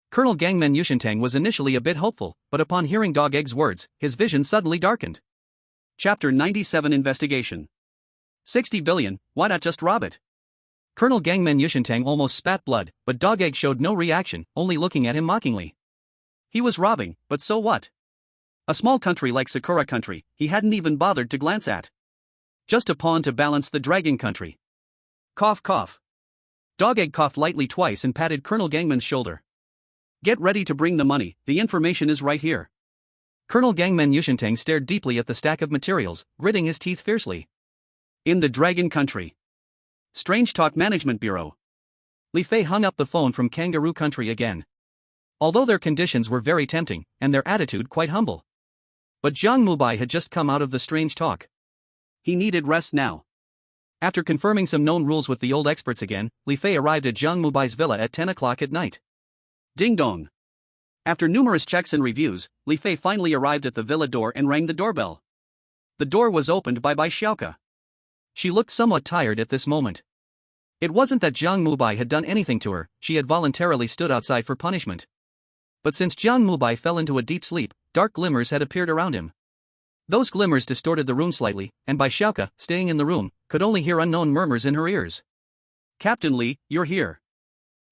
Colonel Gangman Yushintang was initially a bit hopeful, but upon hearing Dog Egg's words, his vision suddenly darkened. Chapter 97 Investigation. 60 billion, why not just rob it? Colonel Gangman Yushintang almost spat blood, but Dog Egg showed no reaction, only looking at him mockingly. He was robbing, but so what? A small country like Sakura Country, he hadn't even bothered to glance at. Just a pawn to balance the Dragon Country. Cough cough. Dog Egg coughed lightly twice and patted Colonel Gangman's shoulder. Get ready to bring the money, the information is right here. Colonel Gangman Yushintang stared deeply at the stack of materials, gritting his teeth fiercely. In the Dragon Country. Strange Talk Management Bureau. Li Fei hung up the phone from Kangaroo Country again. Although their conditions were very tempting, and their attitude quite humble. But Jiang Mubai had just come out of the Strange Talk. He needed rest now. After confirming some known rules with the old experts again, Li Fei arrived at Jiang Mubai's villa at 10 o'clock at night. Ding dong. After numerous checks and reviews, Li Fei finally arrived at the villa door and rang the doorbell. The door was opened by Bai Xiaoke. She looked somewhat tired at this moment. It wasn't that Jiang Mubai had done anything to her, she had voluntarily stood outside for punishment. But since Jiang Mubai fell into a deep sleep, dark glimmers had appeared around him. Those glimmers distorted the room slightly, and Bai Xiaoke, staying in the room, could only hear unknown murmurs in her ears. Captain Li, you're here.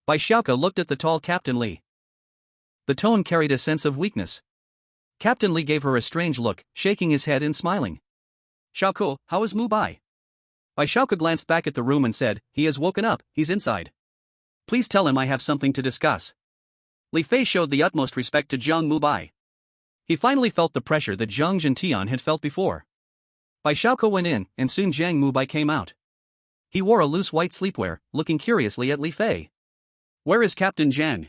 Bai Xiaoke looked at the tall Captain Li. The tone carried a sense of weakness. Captain Li gave her a strange look, shaking his head and smiling. Xiaoke, how is Mubai? Bai Xiaoke glanced back at the room and said, he has woken up, he's inside. Please tell him I have something to discuss. Li Fei showed the utmost respect to Jiang Mubai. He finally felt the pressure that Zhang Zhentian had felt before. Bai Xiaoke went in, and soon Jiang Mubai came out. He wore a loose white sleepwear, looking curiously at Li Fei. Where is Captain Jiang?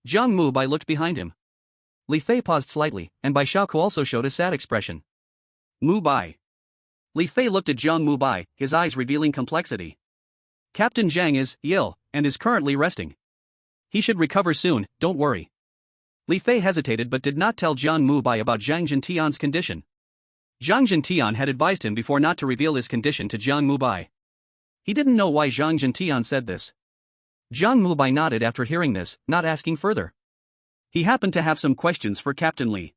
Jiang Mubai looked behind him. Li Fei paused slightly, and Bai Xiaoke also showed a sad expression. Mubai. Li Fei looked at Jiang Mubai, his eyes revealing complexity. Captain Jiang is ill, and is currently resting. He should recover soon, don't worry. Li Fei hesitated but did not tell Jiang Mubai about Zhang Zhentian's condition. Zhang Zhentian had advised him before not to reveal his condition to Jiang Mubai. He didn't know why Zhang Zhentian said this. Jiang Mubai nodded after hearing this, not asking further. He happened to have some questions for Captain Li.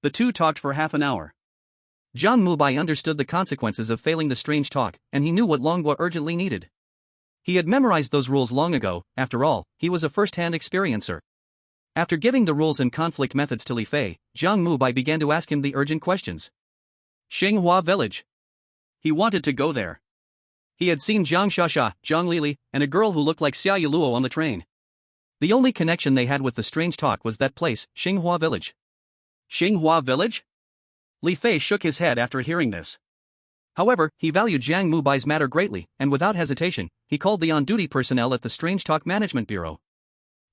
The two talked for half an hour. Jiang Mubai understood the consequences of failing the Strange Talk, and he knew what Longhua urgently needed. He had memorized those rules long ago, after all, he was a first-hand experiencer. After giving the rules and conflict methods to Li Fei, Jiang Mubai began to ask him the urgent questions. Xinghua Village. He wanted to go there. He had seen Jiang Shasha, Jiang Lili, and a girl who looked like Xia Yuluo on the train. The only connection they had with the strange talk was that place, Xinghua Village. Xinghua Village? Li Fei shook his head after hearing this. However, he valued Jiang Mubai's matter greatly, and without hesitation, he called the on-duty personnel at the Strange Talk Management Bureau.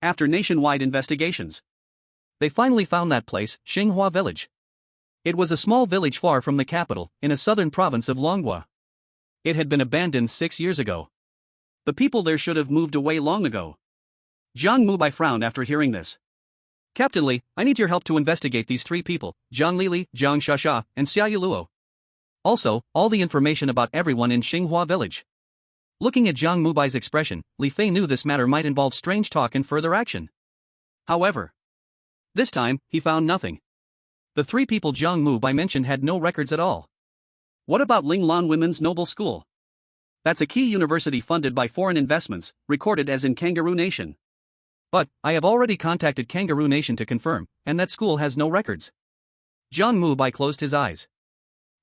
After nationwide investigations, they finally found that place, Xinghua Village. It was a small village far from the capital, in a southern province of Longhua. It had been abandoned 6 years ago. The people there should have moved away long ago. Jiang Mubai frowned after hearing this. Captain Li, I need your help to investigate these 3 people, Jiang Lili, Jiang Shasha, and Xia Yuluo. Also, all the information about everyone in Xinghua Village. Looking at Jiang Mubai's expression, Li Fei knew this matter might involve strange talk and further action. However, this time, he found nothing. The 3 people Jiang Mubai mentioned had no records at all. What about Linglan Women's Noble School? That's a key university funded by foreign investments, recorded as in Kangaroo Nation. But, I have already contacted Kangaroo Nation to confirm, and that school has no records. Jiang Mubai closed his eyes.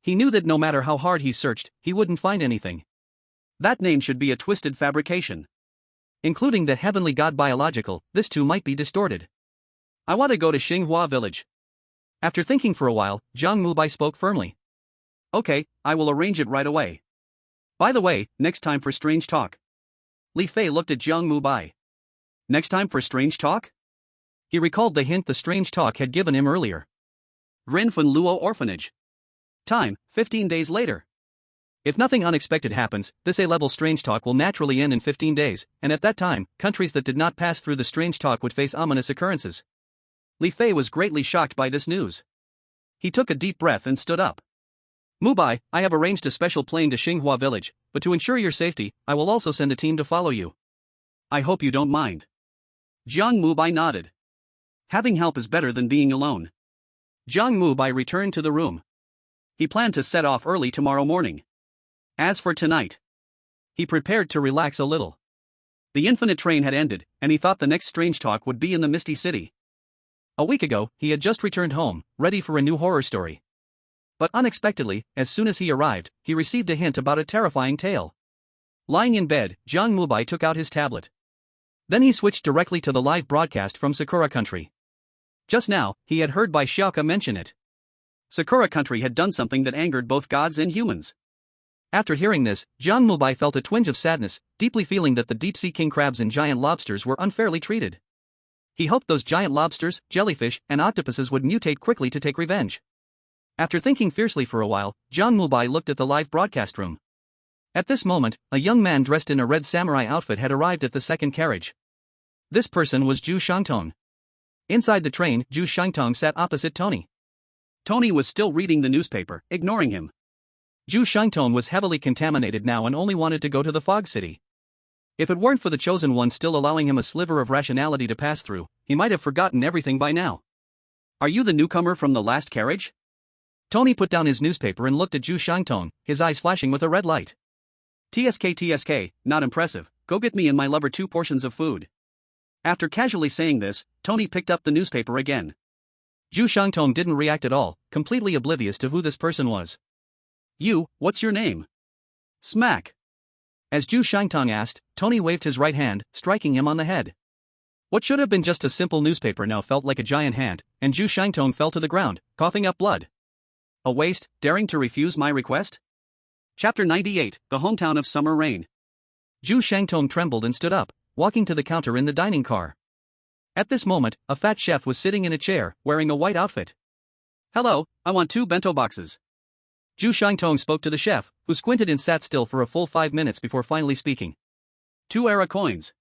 He knew that no matter how hard he searched, he wouldn't find anything. That name should be a twisted fabrication. Including the heavenly god biological, this too might be distorted. I want to go to Xinghua Village. After thinking for a while, Jiang Mubai spoke firmly. Okay, I will arrange it right away. By the way, next time for strange talk. Li Fei looked at Jiang Mubai. Next time for strange talk? He recalled the hint the strange talk had given him earlier. Rinfen Luo Orphanage. Time, 15 days later. If nothing unexpected happens, this A-level strange talk will naturally end in 15 days, and at that time, countries that did not pass through the strange talk would face ominous occurrences. Li Fei was greatly shocked by this news. He took a deep breath and stood up. Mubai, I have arranged a special plane to Xinghua Village, but to ensure your safety, I will also send a team to follow you. I hope you don't mind. Jiang Mubai nodded. Having help is better than being alone. Jiang Mubai returned to the room. He planned to set off early tomorrow morning. As for tonight, he prepared to relax a little. The infinite train had ended, and he thought the next strange talk would be in the Misty City. A week ago, he had just returned home, ready for a new horror story. But unexpectedly, as soon as he arrived, he received a hint about a terrifying tale. Lying in bed, Jiang Mubai took out his tablet. Then he switched directly to the live broadcast from Sakura Country. Just now, he had heard Bai Xiaoka mention it. Sakura Country had done something that angered both gods and humans. After hearing this, Jiang Mubai felt a twinge of sadness, deeply feeling that the deep-sea king crabs and giant lobsters were unfairly treated. He hoped those giant lobsters, jellyfish, and octopuses would mutate quickly to take revenge. After thinking fiercely for a while, Jiang Mubai looked at the live broadcast room. At this moment, a young man dressed in a red samurai outfit had arrived at the second carriage. This person was Zhu Shangtong. Inside the train, Zhu Shangtong sat opposite Tony. Tony was still reading the newspaper, ignoring him. Zhu Shangtong was heavily contaminated now and only wanted to go to the fog city. If it weren't for the chosen one still allowing him a sliver of rationality to pass through, he might have forgotten everything by now. Are you the newcomer from the last carriage? Tony put down his newspaper and looked at Zhu Shangtong, his eyes flashing with a red light. TSK, not impressive, go get me and my lover 2 portions of food. After casually saying this, Tony picked up the newspaper again. Zhu Shangtong didn't react at all, completely oblivious to who this person was. You, what's your name? Smack. As Zhu Shangtong asked, Tony waved his right hand, striking him on the head. What should have been just a simple newspaper now felt like a giant hand, and Zhu Shangtong fell to the ground, coughing up blood. A waste, daring to refuse my request? Chapter 98, The Hometown of Summer Rain. Zhu Shangtong trembled and stood up, walking to the counter in the dining car. At this moment, a fat chef was sitting in a chair, wearing a white outfit. Hello, I want 2 bento boxes. Zhu Shangtong spoke to the chef, who squinted and sat still for a full 5 minutes before finally speaking. 2 era coins.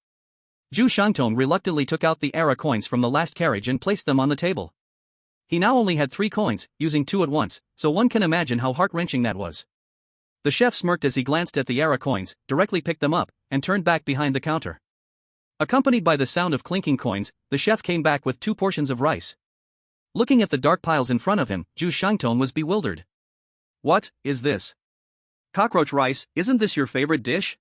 Zhu Shangtong reluctantly took out the era coins from the last carriage and placed them on the table. He now only had 3 coins, using 2 at once, so one can imagine how heart-wrenching that was. The chef smirked as he glanced at the era coins, directly picked them up, and turned back behind the counter. Accompanied by the sound of clinking coins, the chef came back with 2 portions of rice. Looking at the dark piles in front of him, Zhu Shangtong was bewildered. What is this? Cockroach rice, isn't this your favorite dish?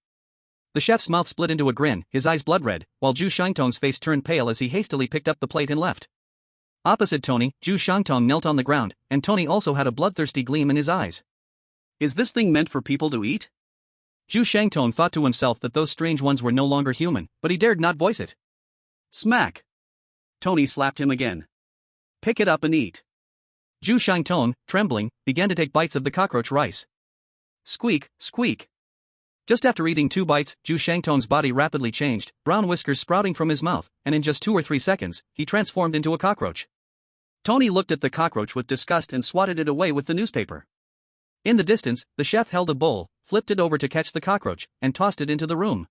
The chef's mouth split into a grin, his eyes blood-red, while Zhu Shangtong's face turned pale as he hastily picked up the plate and left. Opposite Tony, Zhu Shangtong knelt on the ground, and Tony also had a bloodthirsty gleam in his eyes. Is this thing meant for people to eat? Zhu Shangtong thought to himself that those strange ones were no longer human, but he dared not voice it. Smack! Tony slapped him again. Pick it up and eat. Zhu Shangtong, trembling, began to take bites of the cockroach rice. Squeak, squeak. Just after eating 2 bites, Zhu Shangtong's body rapidly changed, brown whiskers sprouting from his mouth, and in just 2 or 3 seconds, he transformed into a cockroach. Tony looked at the cockroach with disgust and swatted it away with the newspaper. In the distance, the chef held a bowl, flipped it over to catch the cockroach, and tossed it into the room.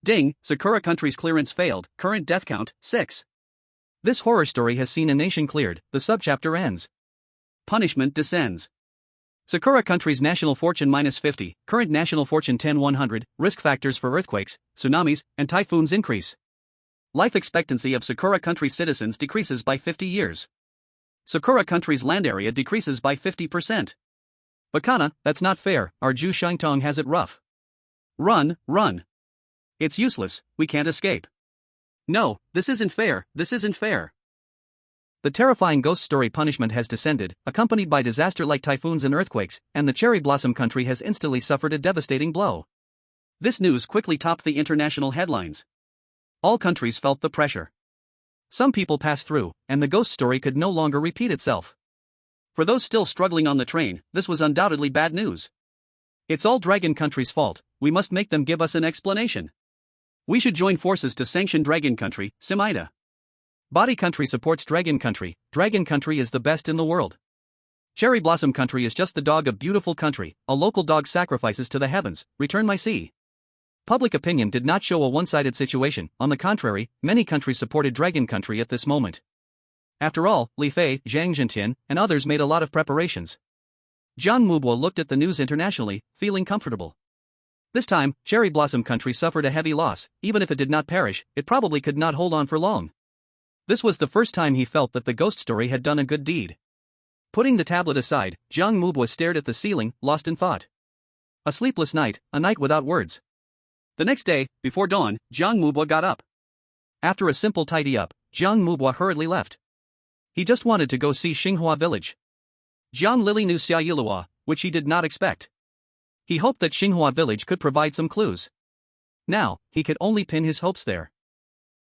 Ding, Sakura country's clearance failed, current death count, 6. This horror story has seen a nation cleared, the subchapter ends. Punishment descends. Sakura country's national fortune -50, current national fortune 10-100, risk factors for earthquakes, tsunamis, and typhoons increase. Life expectancy of Sakura country's citizens decreases by 50 years. Sakura country's land area decreases by 50%. Bakana, that's not fair, our Zhu Shangtong has it rough. Run, run. It's useless, we can't escape. No, this isn't fair, this isn't fair. The terrifying ghost story punishment has descended, accompanied by disaster like typhoons and earthquakes, and the cherry blossom country has instantly suffered a devastating blow. This news quickly topped the international headlines. All countries felt the pressure. Some people passed through, and the ghost story could no longer repeat itself. For those still struggling on the train, this was undoubtedly bad news. It's all Dragon Country's fault, we must make them give us an explanation. We should join forces to sanction Dragon Country, Simida. Body Country supports Dragon Country is the best in the world. Cherry Blossom Country is just the dog of beautiful country, a local dog sacrifices to the heavens, return my sea. Public opinion did not show a one-sided situation, on the contrary, many countries supported Dragon Country at this moment. After all, Li Fei, Zhang Zhentian, and others made a lot of preparations. Jiang Mubai looked at the news internationally, feeling comfortable. This time, Cherry Blossom Country suffered a heavy loss, even if it did not perish, it probably could not hold on for long. This was the first time he felt that the ghost story had done a good deed. Putting the tablet aside, Jiang Mubai stared at the ceiling, lost in thought. A sleepless night, a night without words. The next day, before dawn, Jiang Mubai got up. After a simple tidy-up, Jiang Mubai hurriedly left. He just wanted to go see Xinghua village. Jiang Lili knew Xiaoyilua, which he did not expect. He hoped that Xinghua village could provide some clues. Now, he could only pin his hopes there.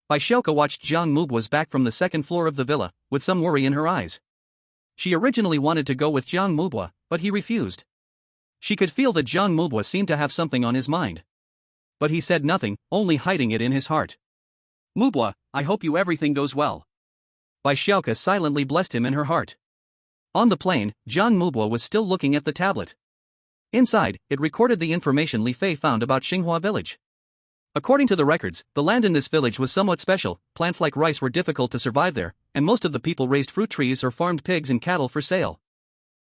Bai Xiaoka watched Jiang Mubai's back from the second floor of the villa, with some worry in her eyes. She originally wanted to go with Jiang Mubai, but he refused. She could feel that Jiang Mubai seemed to have something on his mind. But he said nothing, only hiding it in his heart. Mubai, I hope you everything goes well. Bai Xiaoka silently blessed him in her heart. On the plane, Jiang Mubai was still looking at the tablet. Inside, it recorded the information Li Fei found about Xinghua village. According to the records, the land in this village was somewhat special, plants like rice were difficult to survive there, and most of the people raised fruit trees or farmed pigs and cattle for sale.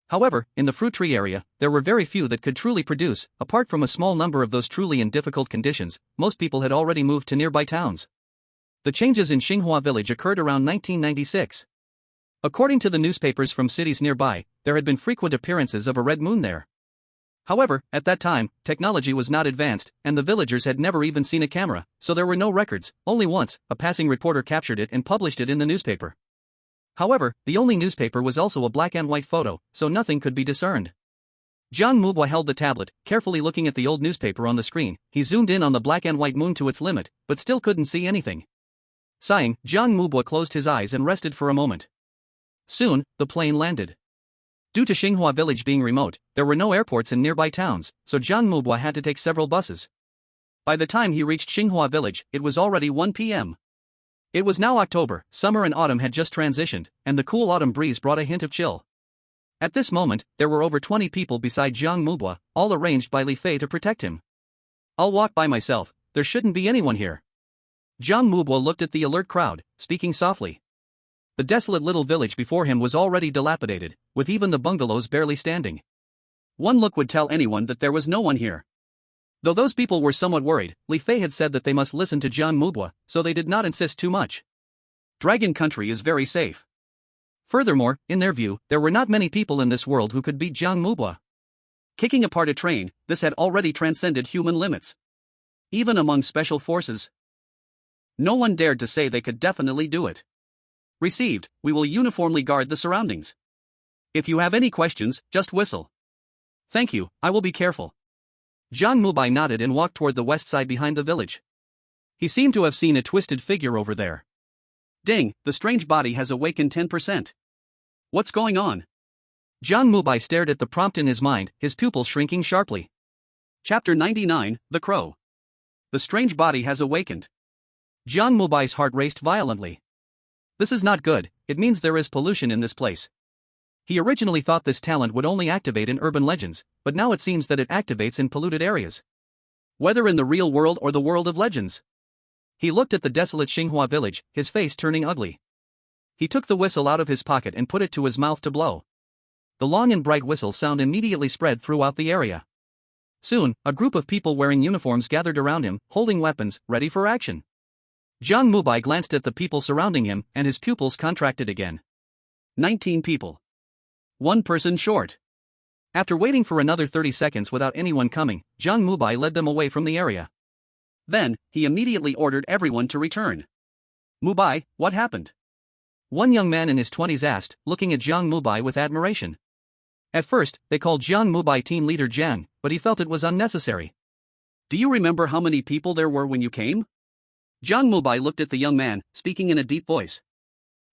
However, in the fruit tree area, there were very few that could truly produce, apart from a small number of those truly in difficult conditions, most people had already moved to nearby towns. The changes in Xinghua village occurred around 1996. According to the newspapers from cities nearby, there had been frequent appearances of a red moon there. However, at that time, technology was not advanced, and the villagers had never even seen a camera, so there were no records. Only once, a passing reporter captured it and published it in the newspaper. However, the only newspaper was also a black and white photo, so nothing could be discerned. Jiang Mubai held the tablet, carefully looking at the old newspaper on the screen. He zoomed in on the black and white moon to its limit, but still couldn't see anything. Sighing, Jiang Mubai closed his eyes and rested for a moment. Soon, the plane landed. Due to Xinghua village being remote, there were no airports in nearby towns, so Jiang Mubai had to take several buses. By the time he reached Xinghua village, it was already 1 p.m. It was now October, summer and autumn had just transitioned, and the cool autumn breeze brought a hint of chill. At this moment, there were over 20 people beside Jiang Mubai, all arranged by Li Fei to protect him. I'll walk by myself, there shouldn't be anyone here. Jiang Mubai looked at the alert crowd, speaking softly. The desolate little village before him was already dilapidated, with even the bungalows barely standing. One look would tell anyone that there was no one here. Though those people were somewhat worried, Li Fei had said that they must listen to Jiang Mubai, so they did not insist too much. Dragon Country is very safe. Furthermore, in their view, there were not many people in this world who could beat Jiang Mubai. Kicking apart a train, this had already transcended human limits. even among special forces. No one dared to say they could definitely do it. Received, we will uniformly guard the surroundings. If you have any questions, just whistle. Thank you, I will be careful. Jiang Mubai nodded and walked toward the west side behind the village. He seemed to have seen a twisted figure over there. Ding, the strange body has awakened 10%. What's going on? Jiang Mubai stared at the prompt in his mind, his pupils shrinking sharply. Chapter 99, The Crow. The strange body has awakened. Jiang Mubai's heart raced violently. This is not good, it means there is pollution in this place. He originally thought this talent would only activate in urban legends, but now it seems that it activates in polluted areas. Whether in the real world or the world of legends. He looked at the desolate Xinghua village, his face turning ugly. He took the whistle out of his pocket and put it to his mouth to blow. The long and bright whistle sound immediately spread throughout the area. Soon, a group of people wearing uniforms gathered around him, holding weapons, ready for action. Jiang Mubai glanced at the people surrounding him, and his pupils contracted again. 19 people. One person short. After waiting for another 30 seconds without anyone coming, Jiang Mubai led them away from the area. Then, he immediately ordered everyone to return. Mubai, what happened? One young man in his 20s asked, looking at Jiang Mubai with admiration. At first, they called Jiang Mubai team leader Jiang, but he felt it was unnecessary. Do you remember how many people there were when you came? Jiang Mubai looked at the young man, speaking in a deep voice.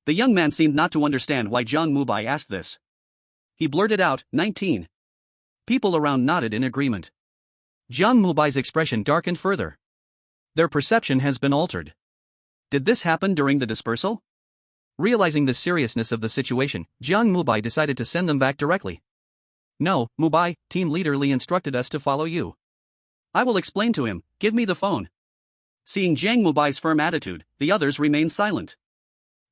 The young man seemed not to understand why Jiang Mubai asked this. He blurted out, 19. People around nodded in agreement. Jiang Mubai's expression darkened further. Their perception has been altered. Did this happen during the dispersal? Realizing the seriousness of the situation, Jiang Mubai decided to send them back directly. No, Mubai, team leader Li instructed us to follow you. I will explain to him, give me the phone. Seeing Jiang Mubai's firm attitude, the others remained silent.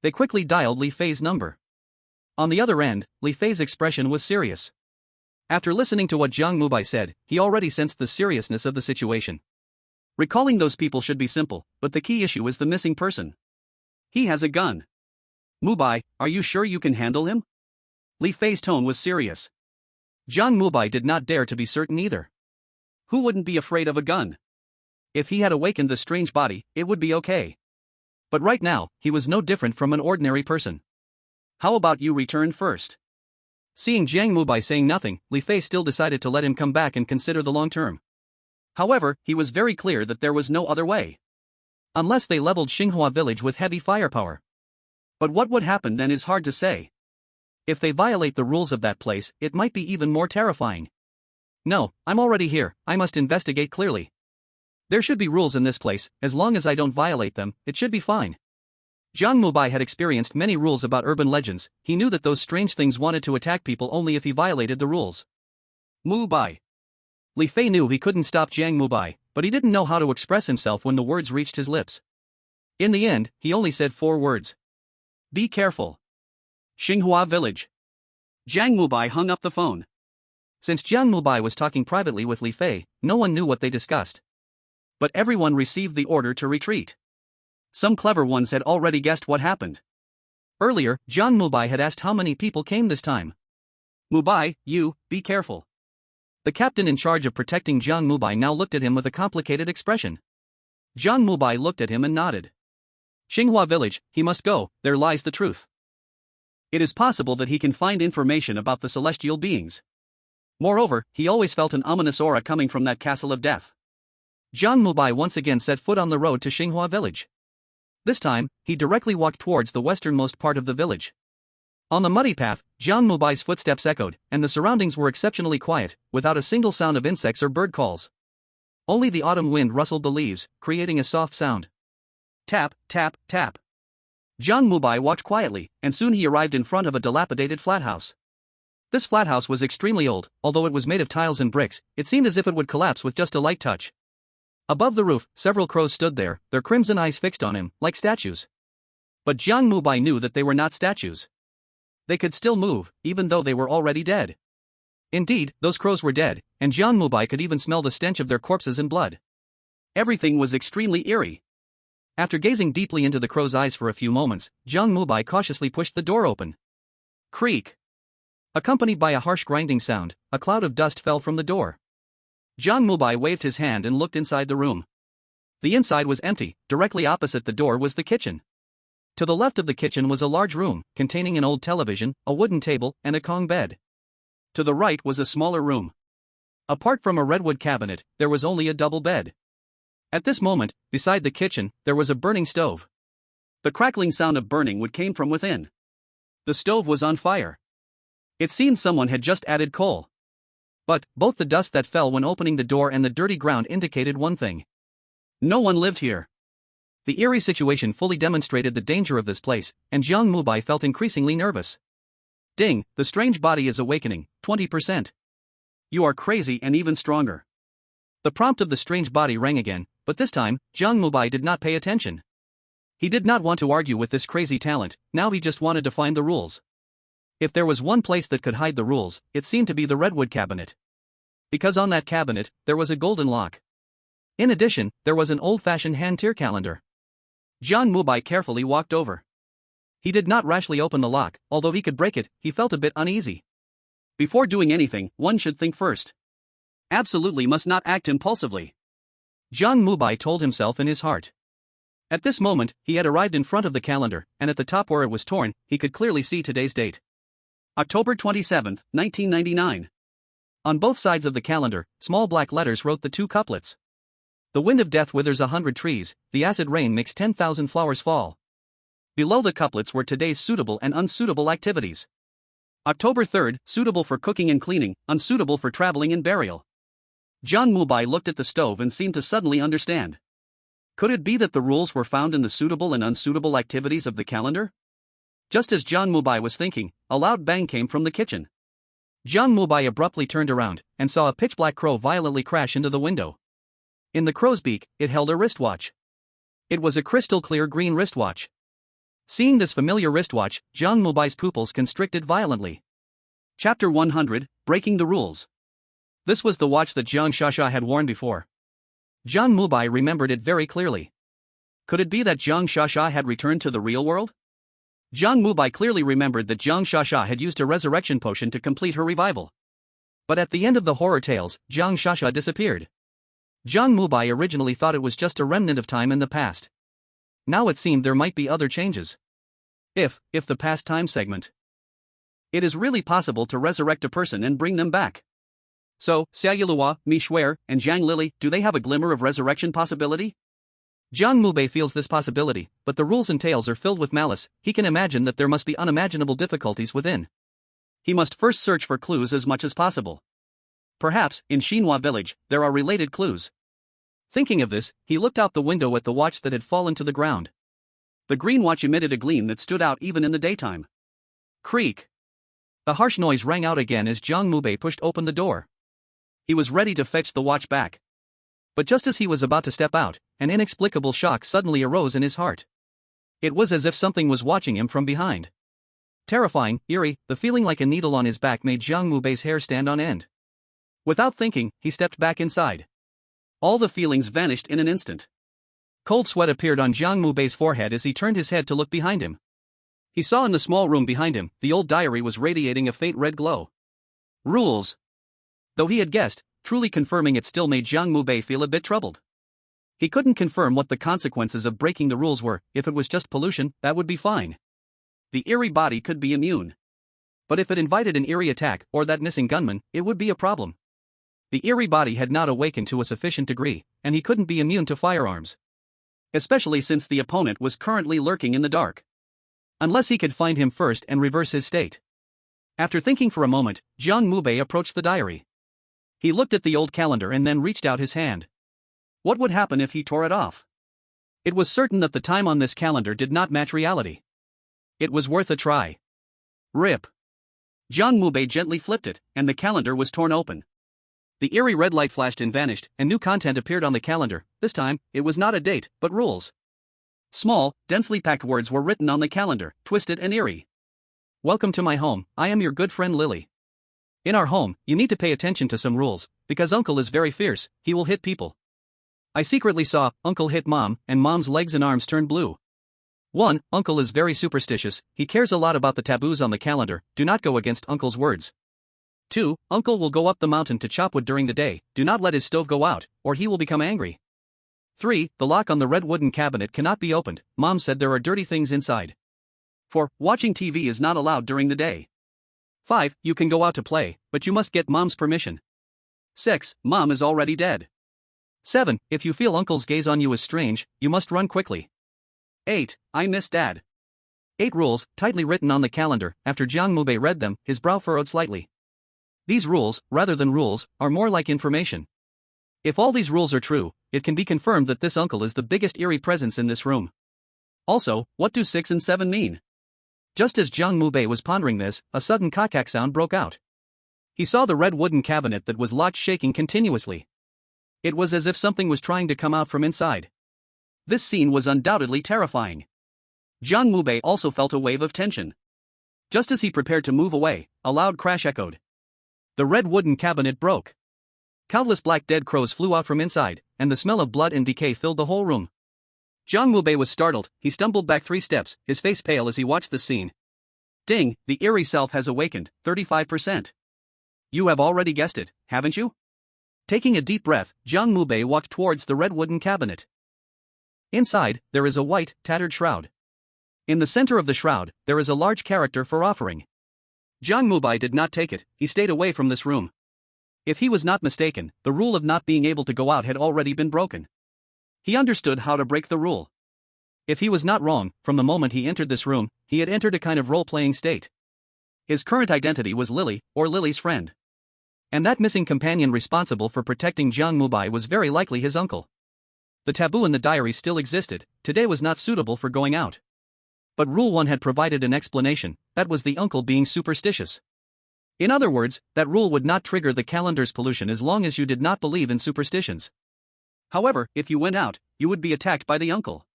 They quickly dialed Li Fei's number. On the other end, Li Fei's expression was serious. After listening to what Jiang Mubai said, he already sensed the seriousness of the situation. Recalling those people should be simple, but the key issue is the missing person. He has a gun. Mubai, are you sure you can handle him? Li Fei's tone was serious. Jiang Mubai did not dare to be certain either. Who wouldn't be afraid of a gun? If he had awakened the strange body, it would be okay. But right now, he was no different from an ordinary person. How about you return first? Seeing Jiang Mubai saying nothing, Li Fei still decided to let him come back and consider the long term. However, he was very clear that there was no other way. Unless they leveled Xinghua village with heavy firepower. But what would happen then is hard to say. If they violate the rules of that place, it might be even more terrifying. No, I'm already here, I must investigate clearly. There should be rules in this place, as long as I don't violate them, it should be fine. Jiang Mubai had experienced many rules about urban legends, he knew that those strange things wanted to attack people only if he violated the rules. Mubai. Li Fei knew he couldn't stop Jiang Mubai, but he didn't know how to express himself when the words reached his lips. In the end, he only said 4 words. Be careful. Xinghua village. Jiang Mubai hung up the phone. Since Jiang Mubai was talking privately with Li Fei, no one knew what they discussed. But everyone received the order to retreat. Some clever ones had already guessed what happened. Earlier, Jiang Mubai had asked how many people came this time. Mubai, you, be careful. The captain in charge of protecting Jiang Mubai now looked at him with a complicated expression. Jiang Mubai looked at him and nodded. Xinghua village, he must go, there lies the truth. It is possible that he can find information about the celestial beings. Moreover, he always felt an ominous aura coming from that castle of death. Jiang Mubai once again set foot on the road to Xinghua village. This time, he directly walked towards the westernmost part of the village. On the muddy path, Jiang Mubai's footsteps echoed, and the surroundings were exceptionally quiet, without a single sound of insects or bird calls. Only the autumn wind rustled the leaves, creating a soft sound. Tap, tap, tap. Jiang Mubai walked quietly, and soon he arrived in front of a dilapidated flat house. This flat house was extremely old, although it was made of tiles and bricks, it seemed as if it would collapse with just a light touch. Above the roof, several crows stood there, their crimson eyes fixed on him, like statues. But Jiang Mubai knew that they were not statues. They could still move, even though they were already dead. Indeed, those crows were dead, and Jiang Mubai could even smell the stench of their corpses and blood. Everything was extremely eerie. After gazing deeply into the crow's eyes for a few moments, Jiang Mubai cautiously pushed the door open. Creak. Accompanied by a harsh grinding sound, a cloud of dust fell from the door. Jiang Mubai waved his hand and looked inside the room. The inside was empty, directly opposite the door was the kitchen. To the left of the kitchen was a large room, containing an old television, a wooden table, and a Kong bed. To the right was a smaller room. Apart from a redwood cabinet, there was only a double bed. At this moment, beside the kitchen, there was a burning stove. The crackling sound of burning wood came from within. The stove was on fire. It seemed someone had just added coal. But, both the dust that fell when opening the door and the dirty ground indicated one thing. No one lived here. The eerie situation fully demonstrated the danger of this place, and Jiang Mubai felt increasingly nervous. Ding, the strange body is awakening, 20%. You are crazy and even stronger. The prompt of the strange body rang again, but this time, Jiang Mubai did not pay attention. He did not want to argue with this crazy talent, now he just wanted to find the rules. If there was one place that could hide the rules, it seemed to be the redwood cabinet. Because on that cabinet, there was a golden lock. In addition, there was an old-fashioned hand-tier calendar. Jiang Mubai carefully walked over. He did not rashly open the lock, although he could break it, he felt a bit uneasy. Before doing anything, one should think first. Absolutely must not act impulsively. Jiang Mubai told himself in his heart. At this moment, he had arrived in front of the calendar, and at the top where it was torn, he could clearly see today's date. October 27, 1999. On both sides of the calendar, small black letters wrote the two couplets. The wind of death withers 100 trees, the acid rain makes 10,000 flowers fall. Below the couplets were today's suitable and unsuitable activities. October 3, suitable for cooking and cleaning, unsuitable for traveling and burial. Jiang Mubai looked at the stove and seemed to suddenly understand. Could it be that the rules were found in the suitable and unsuitable activities of the calendar? Just as Jiang Mubai was thinking, a loud bang came from the kitchen. Jiang Mubai abruptly turned around and saw a pitch-black crow violently crash into the window. In the crow's beak, it held a wristwatch. It was a crystal-clear green wristwatch. Seeing this familiar wristwatch, Jiang Mubai's pupils constricted violently. Chapter 100, Breaking the Rules. This was the watch that Jiang Shasha had worn before. Jiang Mubai remembered it very clearly. Could it be that Jiang Shasha had returned to the real world? Jiang Mubai clearly remembered that Jiang Shasha had used a resurrection potion to complete her revival. But at the end of the horror tales, Jiang Shasha disappeared. Jiang Mubai originally thought it was just a remnant of time in the past. Now it seemed there might be other changes. If the past time segment. It is really possible to resurrect a person and bring them back. So, Xia Yilua, Mi Shuer, and Zhang Lili, do they have a glimmer of resurrection possibility? Jiang Mubai feels this possibility, but the rules and tales are filled with malice, he can imagine that there must be unimaginable difficulties within. He must first search for clues as much as possible. Perhaps, in Xinhua village, there are related clues. Thinking of this, he looked out the window at the watch that had fallen to the ground. The green watch emitted a gleam that stood out even in the daytime. Creak. The harsh noise rang out again as Jiang Mubai pushed open the door. He was ready to fetch the watch back. But just as he was about to step out, an inexplicable shock suddenly arose in his heart. It was as if something was watching him from behind. Terrifying, eerie, the feeling like a needle on his back made Jiang Mubei's hair stand on end. Without thinking, he stepped back inside. All the feelings vanished in an instant. Cold sweat appeared on Jiang Mubei's forehead as he turned his head to look behind him. He saw in the small room behind him, the old diary was radiating a faint red glow. Rules. Though he had guessed, truly confirming it still made Jiang Mubai feel a bit troubled. He couldn't confirm what the consequences of breaking the rules were. If it was just pollution, that would be fine. The eerie body could be immune. But if it invited an eerie attack, or that missing gunman, it would be a problem. The eerie body had not awakened to a sufficient degree, and he couldn't be immune to firearms. Especially since the opponent was currently lurking in the dark. Unless he could find him first and reverse his state. After thinking for a moment, Jiang Mubai approached the diary. He looked at the old calendar and then reached out his hand. What would happen if he tore it off? It was certain that the time on this calendar did not match reality. It was worth a try. Rip. Jiang Mubai gently flipped it, and the calendar was torn open. The eerie red light flashed and vanished, and new content appeared on the calendar. This time, it was not a date, but rules. Small, densely packed words were written on the calendar, twisted and eerie. Welcome to my home, I am your good friend Lily. In our home, you need to pay attention to some rules, because Uncle is very fierce, he will hit people. I secretly saw Uncle hit Mom, and Mom's legs and arms turned blue. 1. Uncle is very superstitious, he cares a lot about the taboos on the calendar, do not go against Uncle's words. 2. Uncle will go up the mountain to chop wood during the day, do not let his stove go out, or he will become angry. 3. The lock on the red wooden cabinet cannot be opened. Mom said there are dirty things inside. 4. Watching TV is not allowed during the day. 5. You can go out to play, but you must get mom's permission. 6. Mom is already dead. 7. If you feel uncle's gaze on you is strange, you must run quickly. 8. I miss dad. 8 rules, tightly written on the calendar. After Jiang Mubai read them, his brow furrowed slightly. These rules, rather than rules, are more like information. If all these rules are true, it can be confirmed that this uncle is the biggest eerie presence in this room. Also, what do 6 and 7 mean? Just as Jiang Mubai was pondering this, a sudden kakak sound broke out. He saw the red wooden cabinet that was locked shaking continuously. It was as if something was trying to come out from inside. This scene was undoubtedly terrifying. Jiang Mubai also felt a wave of tension. Just as he prepared to move away, a loud crash echoed. The red wooden cabinet broke. Countless black dead crows flew out from inside, and the smell of blood and decay filled the whole room. Jiang Mubai was startled. He stumbled back 3 steps, his face pale as he watched the scene. Ding, the eerie self has awakened, 35%. You have already guessed it, haven't you? Taking a deep breath, Jiang Mubai walked towards the red wooden cabinet. Inside, there is a white, tattered shroud. In the center of the shroud, there is a large character for offering. Jiang Mubai did not take it. He stayed away from this room. If he was not mistaken, the rule of not being able to go out had already been broken. He understood how to break the rule. If he was not wrong, from the moment he entered this room, he had entered a kind of role-playing state. His current identity was Lily, or Lily's friend. And that missing companion responsible for protecting Jiang Mubai was very likely his uncle. The taboo in the diary still existed. Today was not suitable for going out. But Rule 1 had provided an explanation, that was the uncle being superstitious. In other words, that rule would not trigger the calendar's pollution as long as you did not believe in superstitions. However, if you went out, you would be attacked by the uncle.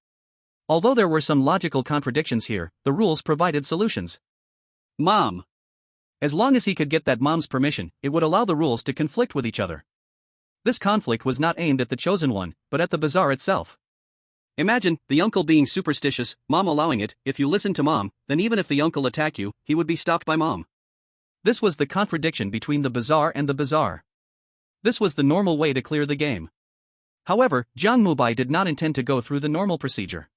Although there were some logical contradictions here, the rules provided solutions. Mom. As long as he could get that mom's permission, it would allow the rules to conflict with each other. This conflict was not aimed at the chosen one, but at the bazaar itself. Imagine, the uncle being superstitious, mom allowing it. If you listened to mom, then even if the uncle attacked you, he would be stopped by mom. This was the contradiction between the bazaar and the bazaar. This was the normal way to clear the game. However, Jiang Mubai did not intend to go through the normal procedure.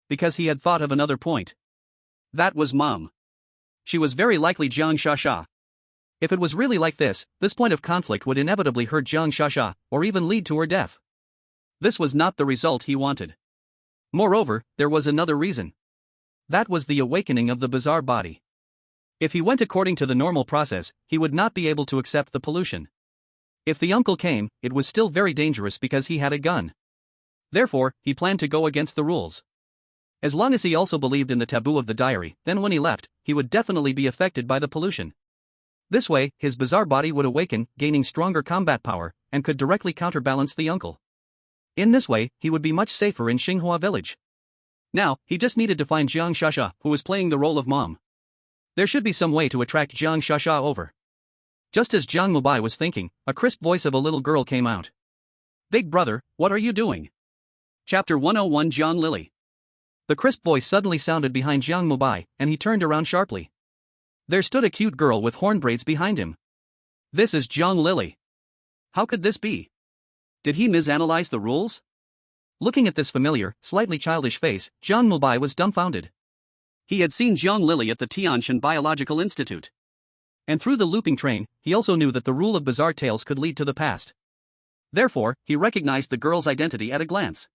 Because he had thought of another point. That was mom. She was very likely Jiang Shasha. If it was really like this point of conflict would inevitably hurt Jiang Shasha, or even lead to her death. This was not the result he wanted. Moreover, there was another reason. That was the awakening of the bazaar body. If he went according to the normal process, he would not be able to accept the pollution. If the uncle came, it was still very dangerous because he had a gun. Therefore, he planned to go against the rules. As long as he also believed in the taboo of the diary, then when he left, he would definitely be affected by the pollution. This way, his bazaar body would awaken, gaining stronger combat power, and could directly counterbalance the uncle. In this way, he would be much safer in Xinghua village. Now, he just needed to find Jiang Shasha, who was playing the role of mom. There should be some way to attract Jiang Shasha over. Just as Jiang Mubai was thinking, a crisp voice of a little girl came out. Big brother, what are you doing? Chapter 101 Jiang Lily. The crisp voice suddenly sounded behind Jiang Mubai, and he turned around sharply. There stood a cute girl with horn braids behind him. This is Jiang Lily. How could this be? Did he misanalyze the rules? Looking at this familiar, slightly childish face, Jiang Mubai was dumbfounded. He had seen Jiang Lily at the Qingshan Biological Institute. And through the looping train, he also knew that the rule of bizarre tales could lead to the past. Therefore, he recognized the girl's identity at a glance.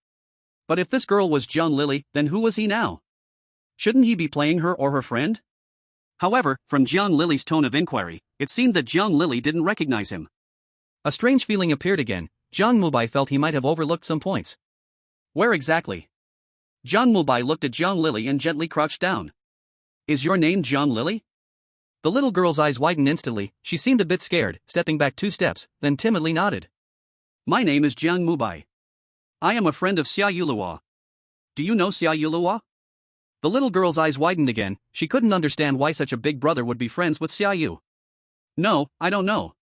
But if this girl was Jiang Lily, then who was he now? Shouldn't he be playing her or her friend? However, from Jiang Lily's tone of inquiry, it seemed that Jiang Lily didn't recognize him. A strange feeling appeared again. Jiang Mubai felt he might have overlooked some points. Where exactly? Jiang Mubai looked at Jiang Lily and gently crouched down. Is your name Jiang Lily? The little girl's eyes widened instantly. She seemed a bit scared, stepping back 2 steps, then timidly nodded. My name is Jiang Mubai. I am a friend of Xia Yuluo. Do you know Xia Yuluo? The little girl's eyes widened again. She couldn't understand why such a big brother would be friends with Xia Yu. No, I don't know.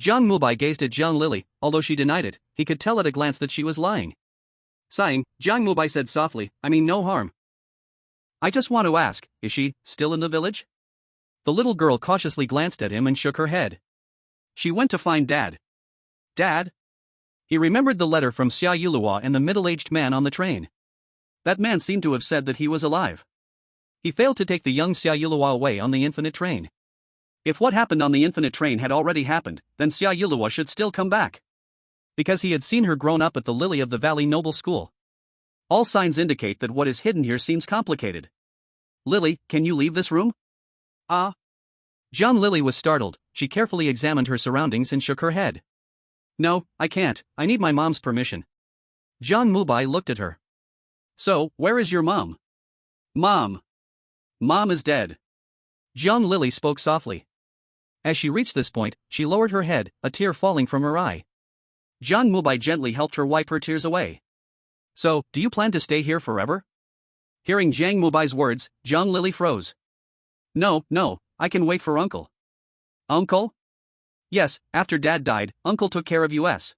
Jiang Mubai gazed at Jiang Lily. Although she denied it, he could tell at a glance that she was lying. Sighing, Jiang Mubai said softly, I mean no harm. I just want to ask, is she still in the village? The little girl cautiously glanced at him and shook her head. She went to find Dad. Dad? He remembered the letter from Xia Yulua and the middle-aged man on the train. That man seemed to have said that he was alive. He failed to take the young Xia Yulua away on the infinite train. If what happened on the infinite train had already happened, then Xia Yulua should still come back. Because he had seen her grown up at the Lily of the Valley Noble School. All signs indicate that what is hidden here seems complicated. Lily, can you leave this room? Jiang Lily was startled. She carefully examined her surroundings and shook her head. No, I can't, I need my mom's permission. Jiang Mubai looked at her. So, where is your mom? Mom is dead. Jiang Lily spoke softly. As she reached this point, she lowered her head, a tear falling from her eye. Jiang Mubai gently helped her wipe her tears away. So, do you plan to stay here forever? Hearing Jiang Mubai's words, Jiang Lily froze. No, I can wait for Uncle. Uncle? Yes, after Dad died, Uncle took care of us.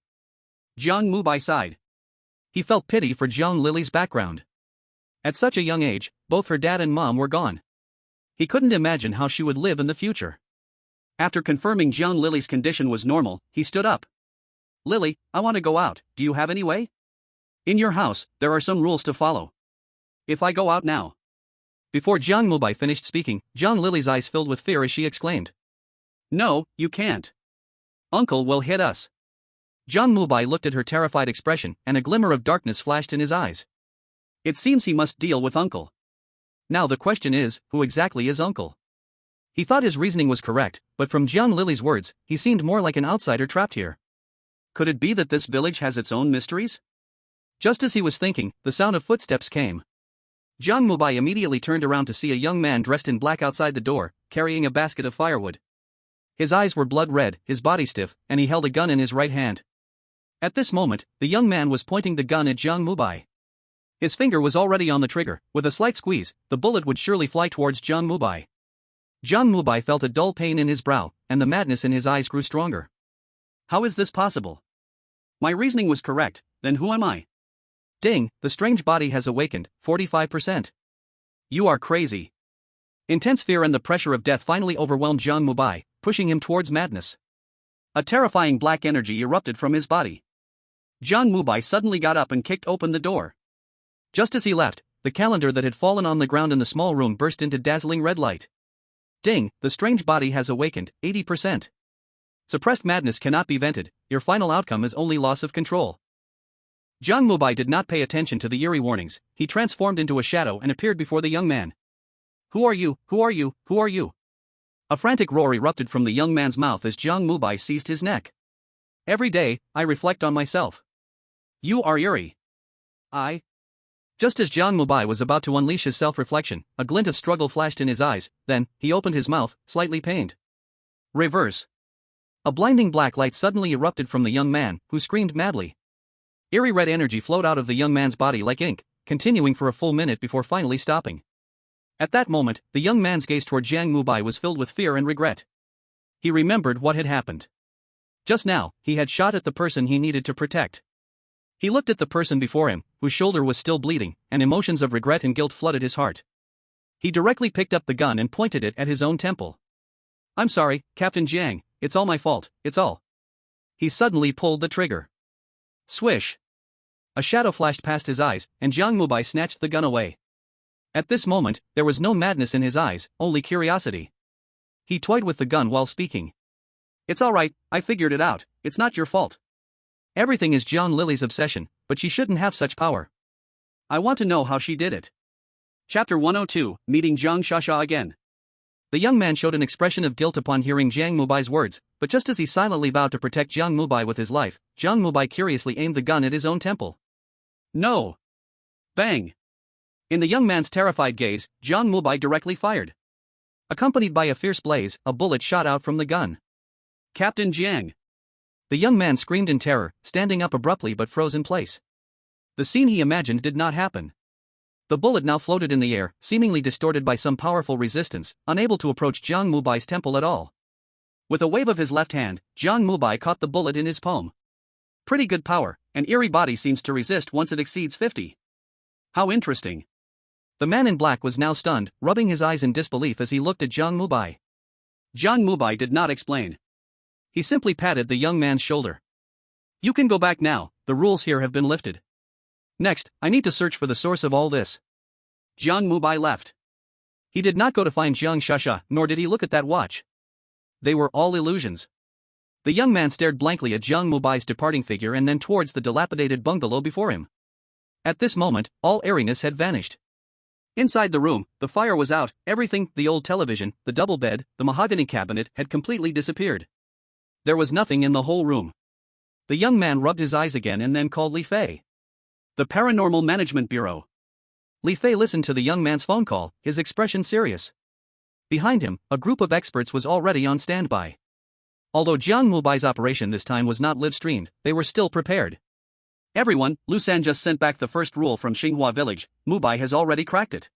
Jiang Mubai sighed. He felt pity for Jiang Lily's background. At such a young age, both her dad and mom were gone. He couldn't imagine how she would live in the future. After confirming Jiang Lily's condition was normal, he stood up. Lily, I want to go out, do you have any way? In your house, there are some rules to follow. If I go out now. Before Jiang Mubai finished speaking, Jiang Lily's eyes filled with fear as she exclaimed. No, you can't. Uncle will hit us. Jiang Mubai looked at her terrified expression, and a glimmer of darkness flashed in his eyes. It seems he must deal with Uncle. Now the question is, who exactly is Uncle? He thought his reasoning was correct, but from Jiang Lily's words, he seemed more like an outsider trapped here. Could it be that this village has its own mysteries? Just as he was thinking, the sound of footsteps came. Jiang Mubai immediately turned around to see a young man dressed in black outside the door, carrying a basket of firewood. His eyes were blood red, his body stiff, and he held a gun in his right hand. At this moment, the young man was pointing the gun at Jiang Mubai. His finger was already on the trigger. With a slight squeeze, the bullet would surely fly towards Jiang Mubai. Jiang Mubai felt a dull pain in his brow, and the madness in his eyes grew stronger. How is this possible? My reasoning was correct, then who am I? Ding, the strange body has awakened, 45%. You are crazy. Intense fear and the pressure of death finally overwhelmed Jiang Mubai, pushing him towards madness. A terrifying black energy erupted from his body. Jiang Mubai suddenly got up and kicked open the door. Just as he left, the calendar that had fallen on the ground in the small room burst into dazzling red light. Ding, the strange body has awakened, 80%. Suppressed madness cannot be vented, your final outcome is only loss of control. Jiang Mubai did not pay attention to the eerie warnings. He transformed into a shadow and appeared before the young man. Who are you, who are you, who are you? A frantic roar erupted from the young man's mouth as Jiang Mubai seized his neck. Every day, I reflect on myself. You are Eerie. Just as Jiang Mubai was about to unleash his self-reflection, a glint of struggle flashed in his eyes, then, he opened his mouth, slightly pained. Reverse. A blinding black light suddenly erupted from the young man, who screamed madly. Eerie red energy flowed out of the young man's body like ink, continuing for a full minute before finally stopping. At that moment, the young man's gaze toward Jiang Mubai was filled with fear and regret. He remembered what had happened. Just now, he had shot at the person he needed to protect. He looked at the person before him, whose shoulder was still bleeding, and emotions of regret and guilt flooded his heart. He directly picked up the gun and pointed it at his own temple. I'm sorry, Captain Jiang, it's all my fault, it's all. He suddenly pulled the trigger. Swish. A shadow flashed past his eyes, and Jiang Mubai snatched the gun away. At this moment, there was no madness in his eyes, only curiosity. He toyed with the gun while speaking. It's all right, I figured it out, it's not your fault. Everything is Jiang Lily's obsession, but she shouldn't have such power. I want to know how she did it. Chapter 102, Meeting Jiang Shasha again. The young man showed an expression of guilt upon hearing Jiang Mubai's words, but just as he silently vowed to protect Jiang Mubai with his life, Jiang Mubai curiously aimed the gun at his own temple. No! Bang! In the young man's terrified gaze, Jiang Mubai directly fired. Accompanied by a fierce blaze, a bullet shot out from the gun. Captain Jiang! The young man screamed in terror, standing up abruptly but froze in place. The scene he imagined did not happen. The bullet now floated in the air, seemingly distorted by some powerful resistance, unable to approach Jiang Mubai's temple at all. With a wave of his left hand, Jiang Mubai caught the bullet in his palm. Pretty good power, an eerie body seems to resist once it exceeds 50. How interesting. The man in black was now stunned, rubbing his eyes in disbelief as he looked at Jiang Mubai. Jiang Mubai did not explain. He simply patted the young man's shoulder. You can go back now, the rules here have been lifted. Next, I need to search for the source of all this. Jiang Mubai left. He did not go to find Jiang Shasha, nor did he look at that watch. They were all illusions. The young man stared blankly at Jiang Mubai's departing figure and then towards the dilapidated bungalow before him. At this moment, all airiness had vanished. Inside the room, the fire was out, everything, the old television, the double bed, the mahogany cabinet, had completely disappeared. There was nothing in the whole room. The young man rubbed his eyes again and then called Li Fei. The Paranormal Management Bureau. Li Fei listened to the young man's phone call, his expression serious. Behind him, a group of experts was already on standby. Although Jiang Mubai's operation this time was not live-streamed, they were still prepared. Everyone, Lusan just sent back the first rule from Xinghua village, Mubai has already cracked it.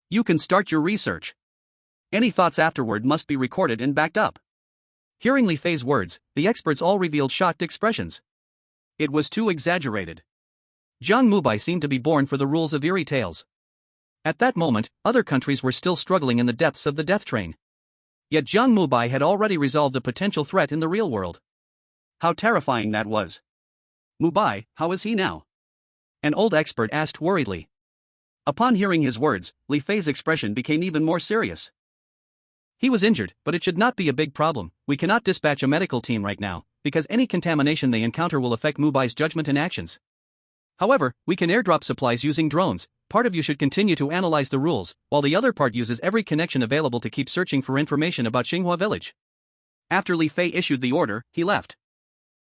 You can start your research. Any thoughts afterward must be recorded and backed up. Hearing Li Fei's words, the experts all revealed shocked expressions. It was too exaggerated. Jiang Mubai seemed to be born for the rules of Eerie tales. At that moment, other countries were still struggling in the depths of the death train. Yet Jiang Mubai had already resolved a potential threat in the real world. How terrifying that was. Mubai, how is he now? An old expert asked worriedly. Upon hearing his words, Li Fei's expression became even more serious. He was injured, but it should not be a big problem. We cannot dispatch a medical team right now, because any contamination they encounter will affect Mubai's judgment and actions. However, we can airdrop supplies using drones. Part of you should continue to analyze the rules, while the other part uses every connection available to keep searching for information about Xinghua village. After Li Fei issued the order, he left.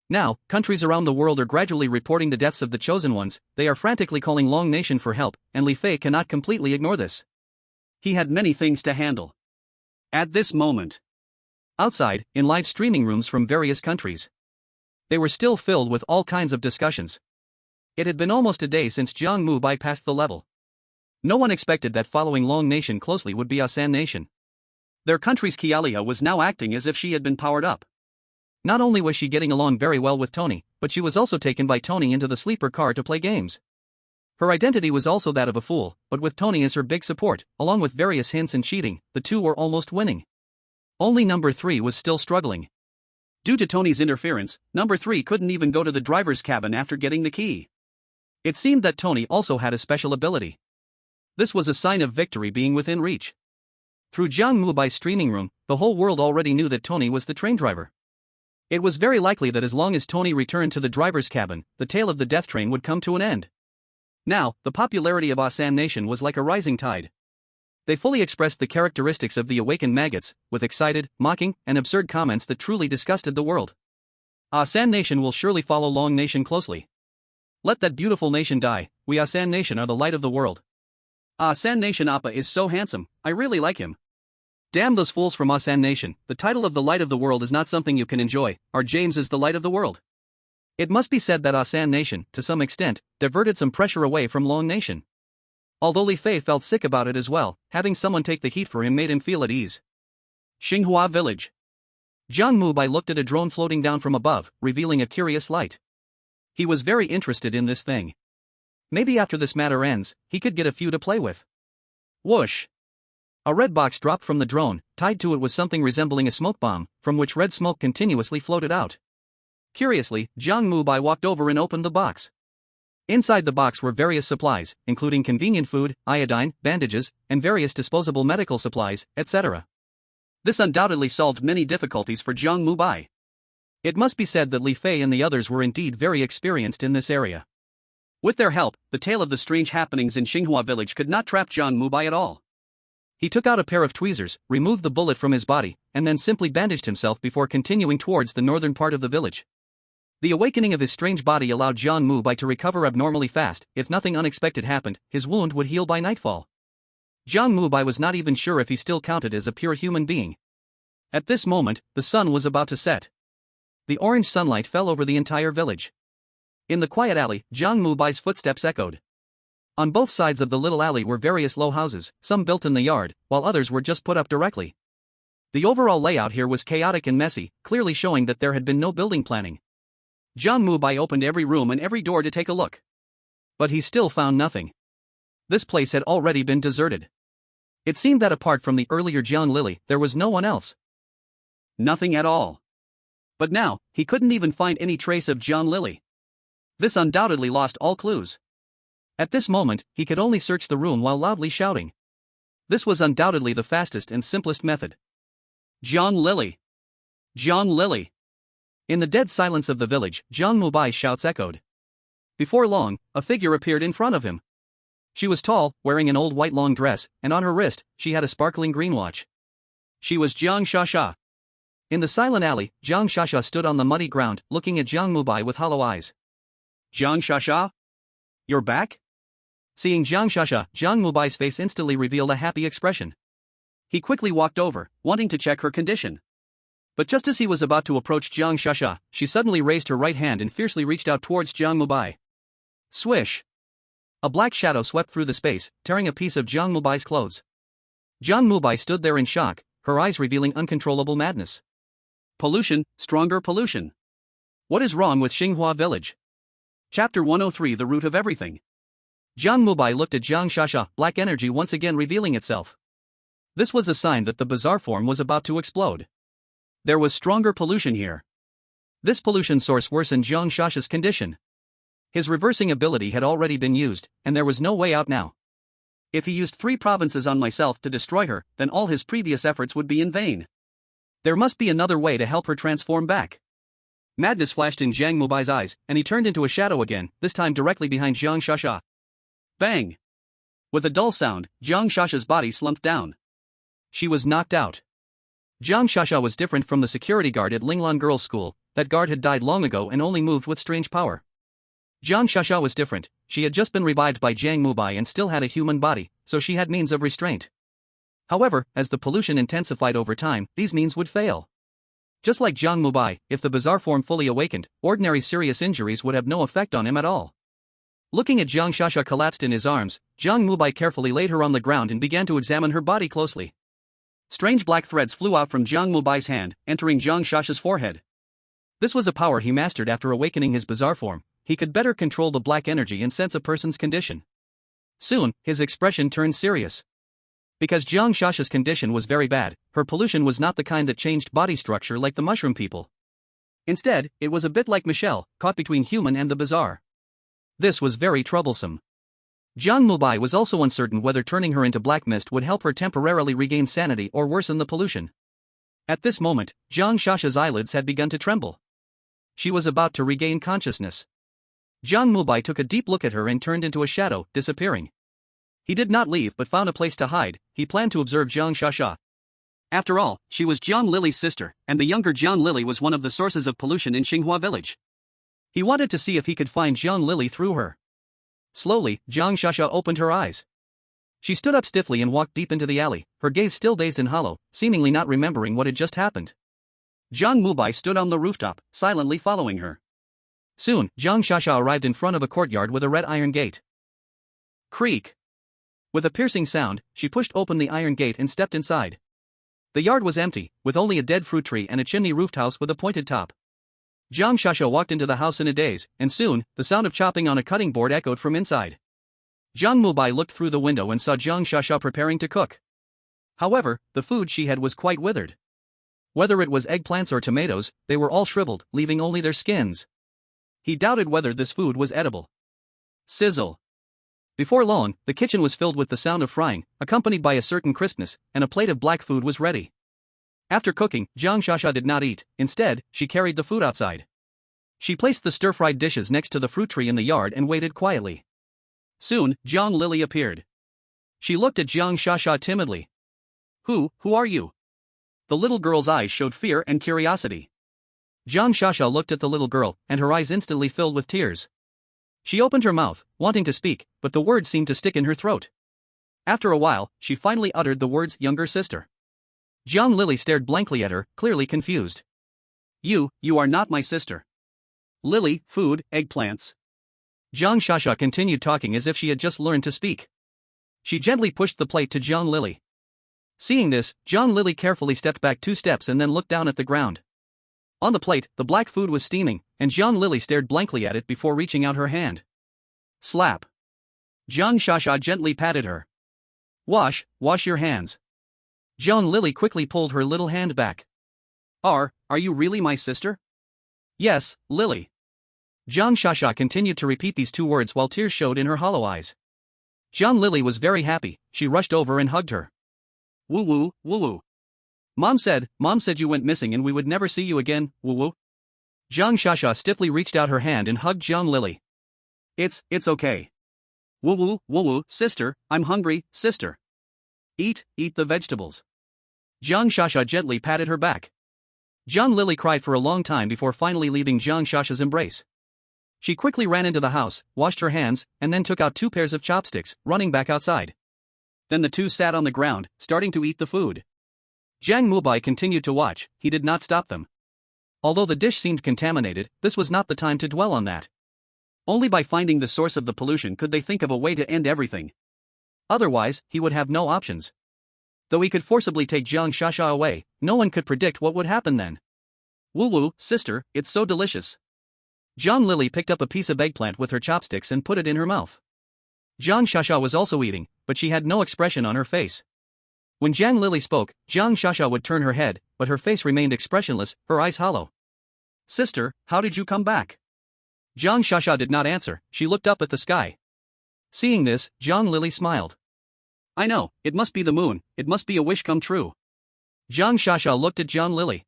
Now, countries around the world are gradually reporting the deaths of the chosen ones. They are frantically calling Long Nation for help, and Li Fei cannot completely ignore this. He had many things to handle. At this moment, outside, in live streaming rooms from various countries, they were still filled with all kinds of discussions. It had been almost a day since Jiang Mubai passed the level. No one expected that following Long Nation closely would be Sane Nation. Their country's Qialia was now acting as if she had been powered up. Not only was she getting along very well with Tony, but she was also taken by Tony into the sleeper car to play games. Her identity was also that of a fool, but with Tony as her big support, along with various hints and cheating, the two were almost winning. Only number 3 was still struggling. Due to Tony's interference, number 3 couldn't even go to the driver's cabin after getting the key. It seemed that Tony also had a special ability. This was a sign of victory being within reach. Through Jiang Mubai's streaming room, the whole world already knew that Tony was the train driver. It was very likely that as long as Tony returned to the driver's cabin, the tale of the death train would come to an end. Now, the popularity of Sane Nation was like a rising tide. They fully expressed the characteristics of the awakened maggots, with excited, mocking, and absurd comments that truly disgusted the world. Sane Nation will surely follow Long Nation closely. Let that beautiful nation die, we Sane Nation are the light of the world. Sane Nation Appa is so handsome, I really like him. Damn those fools from Sane Nation, the title of the light of the world is not something you can enjoy, our James is the light of the world. It must be said that Sane Nation, to some extent, diverted some pressure away from Long Nation. Although Li Fei felt sick about it as well, having someone take the heat for him made him feel at ease. Xinghua village. Jiang Mubai looked at a drone floating down from above, revealing a curious light. He was very interested in this thing. Maybe after this matter ends, he could get a few to play with. Whoosh! A red box dropped from the drone, tied to it was something resembling a smoke bomb, from which red smoke continuously floated out. Curiously, Jiang Mubai walked over and opened the box. Inside the box were various supplies, including convenient food, iodine, bandages, and various disposable medical supplies, etc. This undoubtedly solved many difficulties for Jiang Mubai. It must be said that Li Fei and the others were indeed very experienced in this area. With their help, the tale of the strange happenings in Xinghua village could not trap Jiang Mubai at all. He took out a pair of tweezers, removed the bullet from his body, and then simply bandaged himself before continuing towards the northern part of the village. The awakening of his strange body allowed Jiang Mubai to recover abnormally fast. If nothing unexpected happened, his wound would heal by nightfall. Jiang Mubai was not even sure if he still counted as a pure human being. At this moment, the sun was about to set. The orange sunlight fell over the entire village. In the quiet alley, Jiang Mubai's footsteps echoed. On both sides of the little alley were various low houses, some built in the yard, while others were just put up directly. The overall layout here was chaotic and messy, clearly showing that there had been no building planning. Jiang Mubai opened every room and every door to take a look. But he still found nothing. This place had already been deserted. It seemed that apart from the earlier Jiang Lily, there was no one else. Nothing at all. But now, he couldn't even find any trace of Jiang Lili. This undoubtedly lost all clues. At this moment, he could only search the room while loudly shouting. This was undoubtedly the fastest and simplest method. Jiang Lili! Jiang Lili! In the dead silence of the village, Jiang Mubai's shouts echoed. Before long, a figure appeared in front of him. She was tall, wearing an old white long dress, and on her wrist, she had a sparkling green watch. She was Jiang Shasha. In the silent alley, Jiang Shasha stood on the muddy ground, looking at Jiang Mubai with hollow eyes. Jiang Shasha? You're back? Seeing Jiang Shasha, Jiang Mubai's face instantly revealed a happy expression. He quickly walked over, wanting to check her condition. But just as he was about to approach Jiang Shasha, she suddenly raised her right hand and fiercely reached out towards Jiang Mubai. Swish! A black shadow swept through the space, tearing a piece of Jiang Mubai's clothes. Jiang Mubai stood there in shock, her eyes revealing uncontrollable madness. Pollution, stronger pollution. What is wrong with Xinghua village? Chapter 103 The Root of Everything. Jiang Mubai looked at Jiang Shasha, black energy once again revealing itself. This was a sign that the bizarre form was about to explode. There was stronger pollution here. This pollution source worsened Jiang Shasha's condition. His reversing ability had already been used, and there was no way out now. If he used 3 provinces on myself to destroy her, then all his previous efforts would be in vain. There must be another way to help her transform back. Madness flashed in Jiang Mubai's eyes, and he turned into a shadow again, this time directly behind Jiang Shasha. Bang! With a dull sound, Jiang Shasha's body slumped down. She was knocked out. Jiang Shasha was different from the security guard at Linglan Girls' School. That guard had died long ago and only moved with strange power. Jiang Shasha was different. She had just been revived by Jiang Mubai and still had a human body, so she had means of restraint. However, as the pollution intensified over time, these means would fail. Just like Jiang Mubai, if the bizarre form fully awakened, ordinary serious injuries would have no effect on him at all. Looking at Jiang Shasha collapsed in his arms, Jiang Mubai carefully laid her on the ground and began to examine her body closely. Strange black threads flew out from Jiang Mubai's hand, entering Jiang Shasha's forehead. This was a power he mastered after awakening his bizarre form. He could better control the black energy and sense a person's condition. Soon, his expression turned serious. Because Jiang Shasha's condition was very bad, her pollution was not the kind that changed body structure like the mushroom people. Instead, it was a bit like Michelle, caught between human and the bizarre. This was very troublesome. Jiang Mubai was also uncertain whether turning her into black mist would help her temporarily regain sanity or worsen the pollution. At this moment, Jiang Shasha's eyelids had begun to tremble. She was about to regain consciousness. Jiang Mubai took a deep look at her and turned into a shadow, disappearing. He did not leave but found a place to hide. He planned to observe Jiang Shasha. After all, she was Jiang Lili's sister, and the younger Jiang Lili was one of the sources of pollution in Xinghua village. He wanted to see if he could find Jiang Lili through her. Slowly, Jiang Shasha opened her eyes. She stood up stiffly and walked deep into the alley, her gaze still dazed and hollow, seemingly not remembering what had just happened. Jiang Mubai stood on the rooftop, silently following her. Soon, Jiang Shasha arrived in front of a courtyard with a red iron gate. Creak! With a piercing sound, she pushed open the iron gate and stepped inside. The yard was empty, with only a dead fruit tree and a chimney-roofed house with a pointed top. Jiang Shasha walked into the house in a daze, and soon, the sound of chopping on a cutting board echoed from inside. Jiang Mubai looked through the window and saw Jiang Shasha preparing to cook. However, the food she had was quite withered. Whether it was eggplants or tomatoes, they were all shriveled, leaving only their skins. He doubted whether this food was edible. Sizzle. Before long, the kitchen was filled with the sound of frying, accompanied by a certain crispness, and a plate of black food was ready. After cooking, Jiang Shasha did not eat. Instead, she carried the food outside. She placed the stir-fried dishes next to the fruit tree in the yard and waited quietly. Soon, Jiang Lili appeared. She looked at Jiang Shasha timidly. Who are you? The little girl's eyes showed fear and curiosity. Jiang Shasha looked at the little girl, and her eyes instantly filled with tears. She opened her mouth, wanting to speak, but the words seemed to stick in her throat. After a while, she finally uttered the words younger sister. Jiang Lili stared blankly at her, clearly confused. You are not my sister. Lili, food, eggplants. Jiang Shasha continued talking as if she had just learned to speak. She gently pushed the plate to Jiang Lili. Seeing this, Jiang Lili carefully stepped back 2 steps and then looked down at the ground. On the plate, the black food was steaming, and Jiang Lili stared blankly at it before reaching out her hand. Slap. Jiang Shasha gently patted her. Wash your hands. Jiang Lili quickly pulled her little hand back. Are you really my sister? Yes, Lily. Jiang Shasha continued to repeat these two words while tears showed in her hollow eyes. Jiang Lily was very happy, she rushed over and hugged her. Woo woo, woo woo. Mom said you went missing and we would never see you again, woo woo. Jiang Shasha stiffly reached out her hand and hugged Jiang Lily. It's okay. Woo woo, sister, I'm hungry, sister. Eat the vegetables. Jiang Shasha gently patted her back. Jiang Lily cried for a long time before finally leaving Jiang Shasha's embrace. She quickly ran into the house, washed her hands, and then took out 2 pairs of chopsticks, running back outside. Then the two sat on the ground, starting to eat the food. Jiang Mubai continued to watch, he did not stop them. Although the dish seemed contaminated, this was not the time to dwell on that. Only by finding the source of the pollution could they think of a way to end everything. Otherwise, he would have no options. Though he could forcibly take Jiang Shasha away, no one could predict what would happen then. Woo woo, sister, it's so delicious. Jiang Lily picked up a piece of eggplant with her chopsticks and put it in her mouth. Jiang Shasha was also eating, but she had no expression on her face. When Jiang Lily spoke, Jiang Shasha would turn her head, but her face remained expressionless, her eyes hollow. Sister, how did you come back? Jiang Shasha did not answer, she looked up at the sky. Seeing this, Jiang Lily smiled. I know, it must be the moon, it must be a wish come true. Jiang Shasha looked at Jiang Lily.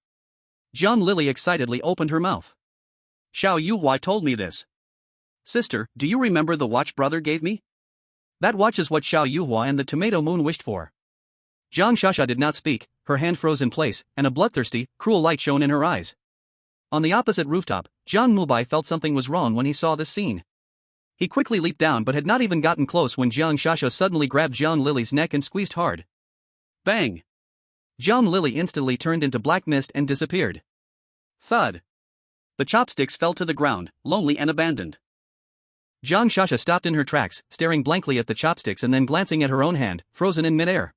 Jiang Lily excitedly opened her mouth. Xiao Yuhua told me this. Sister, do you remember the watch brother gave me? That watch is what Xiao Yuhua and the tomato moon wished for. Jiang Shasha did not speak, her hand froze in place, and a bloodthirsty, cruel light shone in her eyes. On the opposite rooftop, Jiang Mubai felt something was wrong when he saw this scene. He quickly leaped down but had not even gotten close when Jiang Shasha suddenly grabbed Jiang Lily's neck and squeezed hard. Bang! Jiang Lily instantly turned into black mist and disappeared. Thud! The chopsticks fell to the ground, lonely and abandoned. Jiang Shasha stopped in her tracks, staring blankly at the chopsticks and then glancing at her own hand, frozen in midair.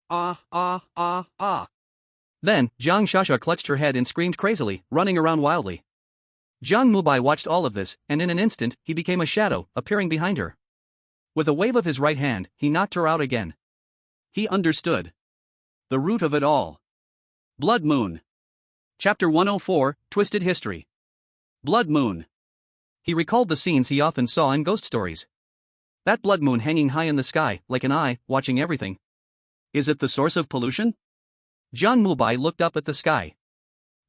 Ah. Then, Jiang Shasha clutched her head and screamed crazily, running around wildly. Jiang Mubai watched all of this, and in an instant, he became a shadow, appearing behind her. With a wave of his right hand, he knocked her out again. He understood. The root of it all. Blood Moon. Chapter 104, Twisted History. Blood Moon. He recalled the scenes he often saw in ghost stories. That blood moon hanging high in the sky, like an eye, watching everything. Is it the source of pollution? Jiang Mubai looked up at the sky.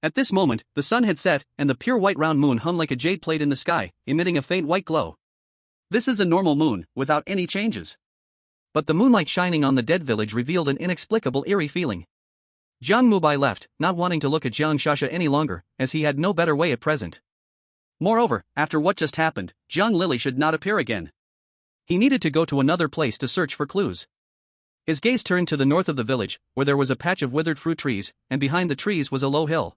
At this moment, the sun had set, and the pure white round moon hung like a jade plate in the sky, emitting a faint white glow. This is a normal moon, without any changes. But the moonlight shining on the dead village revealed an inexplicable eerie feeling. Jiang Mubai left, not wanting to look at Jiang Shasha any longer, as he had no better way at present. Moreover, after what just happened, Jiang Lily should not appear again. He needed to go to another place to search for clues. His gaze turned to the north of the village, where there was a patch of withered fruit trees, and behind the trees was a low hill.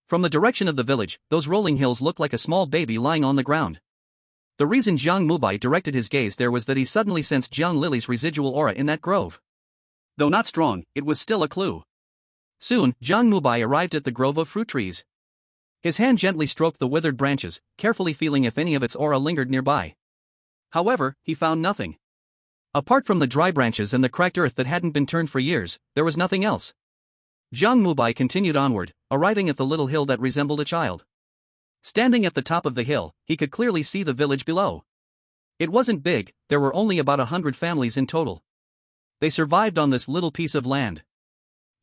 From the direction of the village, those rolling hills looked like a small baby lying on the ground. The reason Jiang Mubai directed his gaze there was that he suddenly sensed Jiang Lily's residual aura in that grove. Though not strong, it was still a clue. Soon, Jiang Mubai arrived at the grove of fruit trees. His hand gently stroked the withered branches, carefully feeling if any of its aura lingered nearby. However, he found nothing. Apart from the dry branches and the cracked earth that hadn't been turned for years, there was nothing else. Jiang Mubai continued onward, arriving at the little hill that resembled a child. Standing at the top of the hill, he could clearly see the village below. It wasn't big, there were only about 100 families in total. They survived on this little piece of land.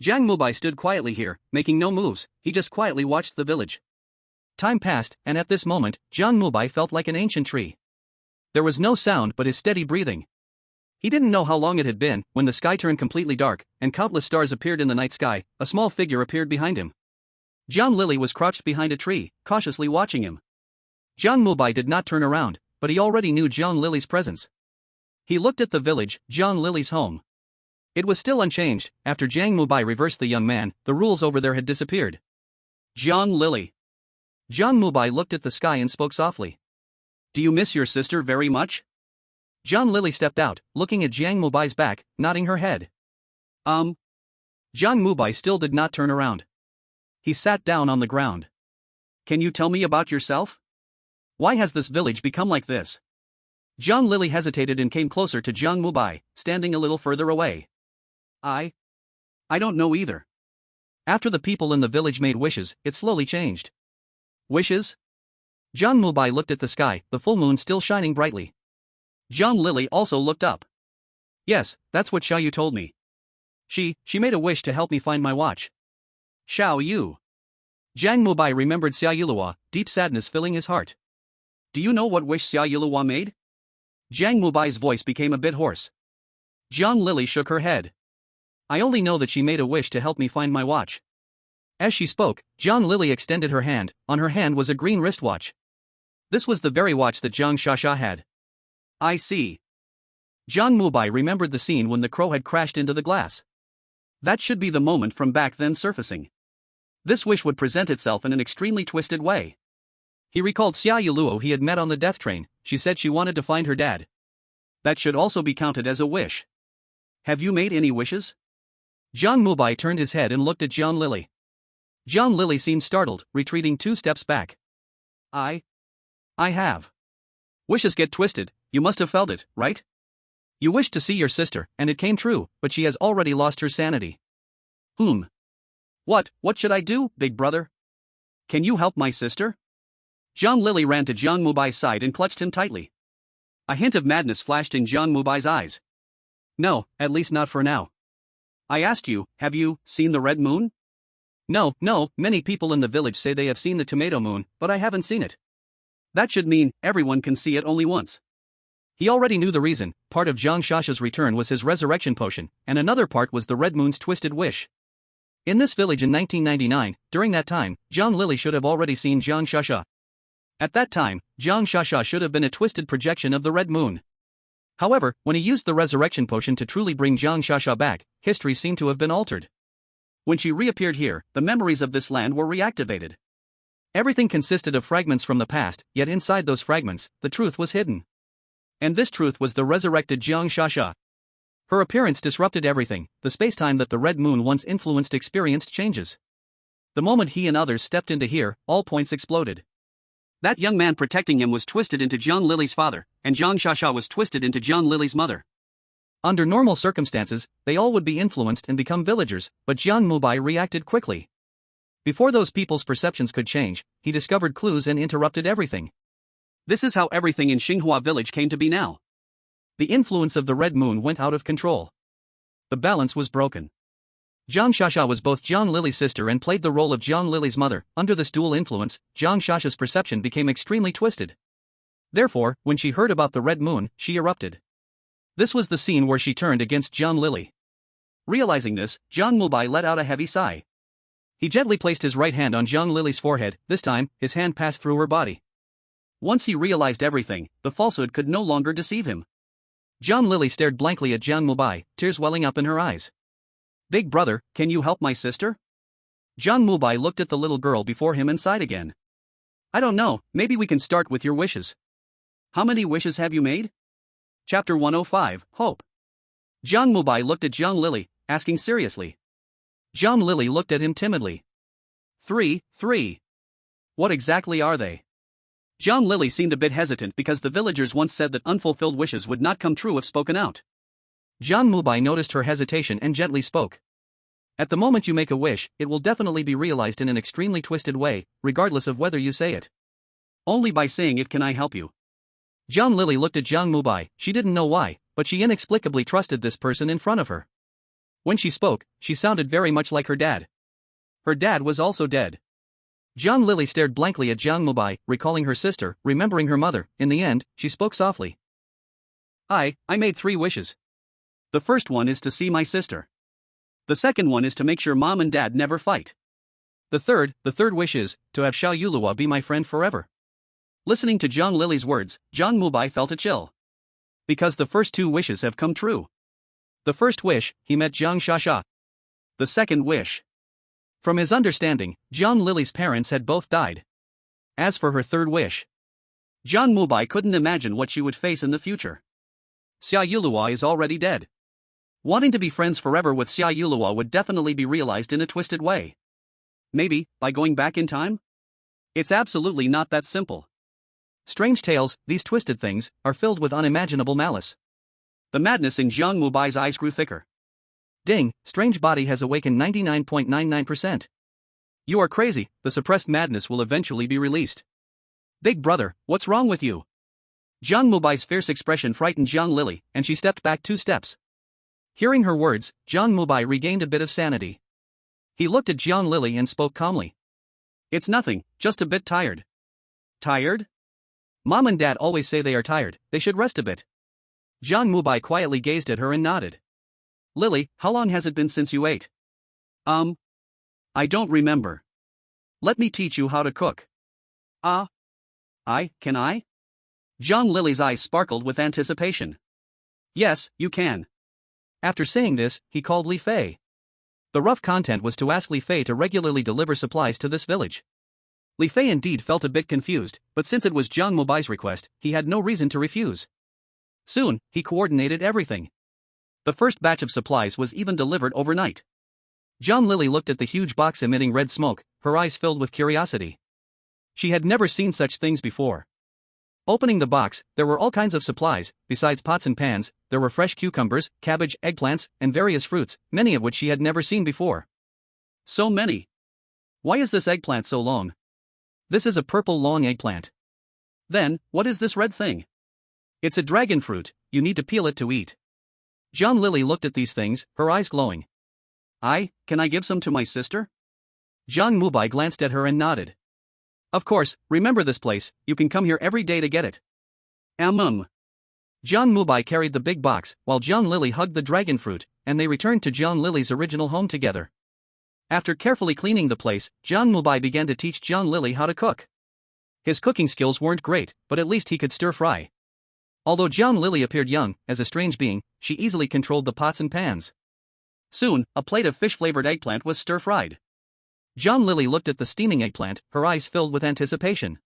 Jiang Mubai stood quietly here, making no moves, he just quietly watched the village. Time passed, and at this moment, Jiang Mubai felt like an ancient tree. There was no sound but his steady breathing. He didn't know how long it had been, when the sky turned completely dark, and countless stars appeared in the night sky, a small figure appeared behind him. Jiang Lily was crouched behind a tree, cautiously watching him. Jiang Mubai did not turn around, but he already knew Jiang Lily's presence. He looked at the village, Jiang Lily's home. It was still unchanged. After Jiang Mubai reversed the young man, the rules over there had disappeared. Jiang Lily. Jiang Mubai looked at the sky and spoke softly. Do you miss your sister very much? Jiang Lily stepped out, looking at Jiang Mubai's back, nodding her head. Jiang Mubai still did not turn around. He sat down on the ground. Can you tell me about yourself? Why has this village become like this? Jiang Lily hesitated and came closer to Jiang Mubai, standing a little further away. I don't know either. After the people in the village made wishes, it slowly changed. Wishes? Jiang Mubai looked at the sky, the full moon still shining brightly. Jiang Lili also looked up. Yes, that's what Xiao Yu told me. She made a wish to help me find my watch. Xiao Yu. Jiang Mubai remembered Xiao Yulua, deep sadness filling his heart. Do you know what wish Xiao Yulua made? Jiang Mubai's voice became a bit hoarse. Jiang Lili shook her head. I only know that she made a wish to help me find my watch. As she spoke, Jiang Lili extended her hand. On her hand was a green wristwatch. This was the very watch that Jiang Shasha had. I see. Jiang Mubai remembered the scene when the crow had crashed into the glass. That should be the moment from back then surfacing. This wish would present itself in an extremely twisted way. He recalled Xia Yuluo he had met on the death train. She said she wanted to find her dad. That should also be counted as a wish. Have you made any wishes? Jiang Mubai turned his head and looked at Jiang Lili. Jiang Lili seemed startled, retreating 2 steps back. I have. Wishes get twisted, you must have felt it, right? You wished to see your sister, and it came true, but she has already lost her sanity. What should I do, big brother? Can you help my sister? Jiang Lili ran to Jiang Mubai's side and clutched him tightly. A hint of madness flashed in Jiang Mubai's eyes. No, at least not for now. I asked you, have you seen the red moon? No, many people in the village say they have seen the tomato moon, but I haven't seen it. That should mean everyone can see it only once. He already knew the reason. Part of Jiang Shasha's return was his resurrection potion, and another part was the red moon's twisted wish. In this village in 1999, during that time, Jiang Lili should have already seen Jiang Shasha. At that time, Jiang Shasha should have been a twisted projection of the red moon. However, when he used the resurrection potion to truly bring Jiang Shasha back, history seemed to have been altered. When she reappeared here, the memories of this land were reactivated. Everything consisted of fragments from the past, yet inside those fragments, the truth was hidden. And this truth was the resurrected Jiang Shasha. Her appearance disrupted everything. The space-time that the red moon once influenced experienced changes. The moment he and others stepped into here, all points exploded. That young man protecting him was twisted into Jiang Lili's father, and Jiang Shasha was twisted into Jiang Lili's mother. Under normal circumstances, they all would be influenced and become villagers, but Jiang Mubai reacted quickly. Before those people's perceptions could change, he discovered clues and interrupted everything. This is how everything in Xinghua village came to be now. The influence of the red moon went out of control. The balance was broken. Jiang Shasha was both Jiang Lili's sister and played the role of Jiang Lili's mother. Under this dual influence, Jiang Shasha's perception became extremely twisted. Therefore, when she heard about the red moon, she erupted. This was the scene where she turned against Jiang Lili. Realizing this, Jiang Mubai let out a heavy sigh. He gently placed his right hand on Jiang Lili's forehead. This time, his hand passed through her body. Once he realized everything, the falsehood could no longer deceive him. Jiang Lili stared blankly at Jiang Mubai, tears welling up in her eyes. Big brother, can you help my sister? Jiang Mubai looked at the little girl before him and sighed again. I don't know, maybe we can start with your wishes. How many wishes have you made? Chapter 105, Hope. Jiang Mubai looked at Jiang Lili, asking seriously. Jiang Lili looked at him timidly. 3. What exactly are they? Jiang Lili seemed a bit hesitant because the villagers once said that unfulfilled wishes would not come true if spoken out. Jiang Mubai noticed her hesitation and gently spoke. At the moment you make a wish, it will definitely be realized in an extremely twisted way, regardless of whether you say it. Only by saying it can I help you. Jiang Lili looked at Jiang Mubai. She didn't know why, but she inexplicably trusted this person in front of her. When she spoke, she sounded very much like her dad. Her dad was also dead. Jiang Lili stared blankly at Jiang Mubai, recalling her sister, remembering her mother. In the end, she spoke softly. I made 3 wishes. The first one is to see my sister. The second one is to make sure mom and dad never fight. The third wish is to have Xiao Yulua be my friend forever. Listening to Jiang Lili's words, Jiang Mubai felt a chill. Because the first 2 wishes have come true. The first wish, he met Jiang Shasha. The second wish. From his understanding, Jiang Lili's parents had both died. As for her third wish, Jiang Mubai couldn't imagine what she would face in the future. Xia Yulua is already dead. Wanting to be friends forever with Xia Yulua would definitely be realized in a twisted way. Maybe, by going back in time? It's absolutely not that simple. Strange tales, these twisted things, are filled with unimaginable malice. The madness in Jiang Mubai's eyes grew thicker. Ding, strange body has awakened 99.99%. You are crazy, the suppressed madness will eventually be released. Big brother, what's wrong with you? Jiang Mubai's fierce expression frightened Jiang Lily, and she stepped back 2 steps. Hearing her words, Jiang Mubai regained a bit of sanity. He looked at Jiang Lily and spoke calmly. It's nothing, just a bit tired. Tired? Mom and Dad always say they are tired, they should rest a bit. Jiang Mubai quietly gazed at her and nodded. Lily, how long has it been since you ate? I don't remember. Let me teach you how to cook. Can I? Jiang Lily's eyes sparkled with anticipation. Yes, you can. After saying this, he called Li Fei. The rough content was to ask Li Fei to regularly deliver supplies to this village. Li Fei indeed felt a bit confused, but since it was Jiang Mubai's request, he had no reason to refuse. Soon, he coordinated everything. The first batch of supplies was even delivered overnight. Jiang Lily looked at the huge box emitting red smoke, her eyes filled with curiosity. She had never seen such things before. Opening the box, there were all kinds of supplies. Besides pots and pans, there were fresh cucumbers, cabbage, eggplants, and various fruits, many of which she had never seen before. So many. Why is this eggplant so long? This is a purple long eggplant. Then, what is this red thing? It's a dragon fruit, you need to peel it to eat. Jiang Lily looked at these things, her eyes glowing. Can I give some to my sister? Jiang Mubai glanced at her and nodded. Of course, remember this place, you can come here every day to get it. Jiang Mubai carried the big box, while Jiang Lily hugged the dragon fruit, and they returned to Jiang Lily's original home together. After carefully cleaning the place, Jiang Mubai began to teach Jiang Lily how to cook. His cooking skills weren't great, but at least he could stir-fry. Although Jiang Lily appeared young, as a strange being, she easily controlled the pots and pans. Soon, a plate of fish-flavored eggplant was stir-fried. Jiang Lily looked at the steaming eggplant, her eyes filled with anticipation.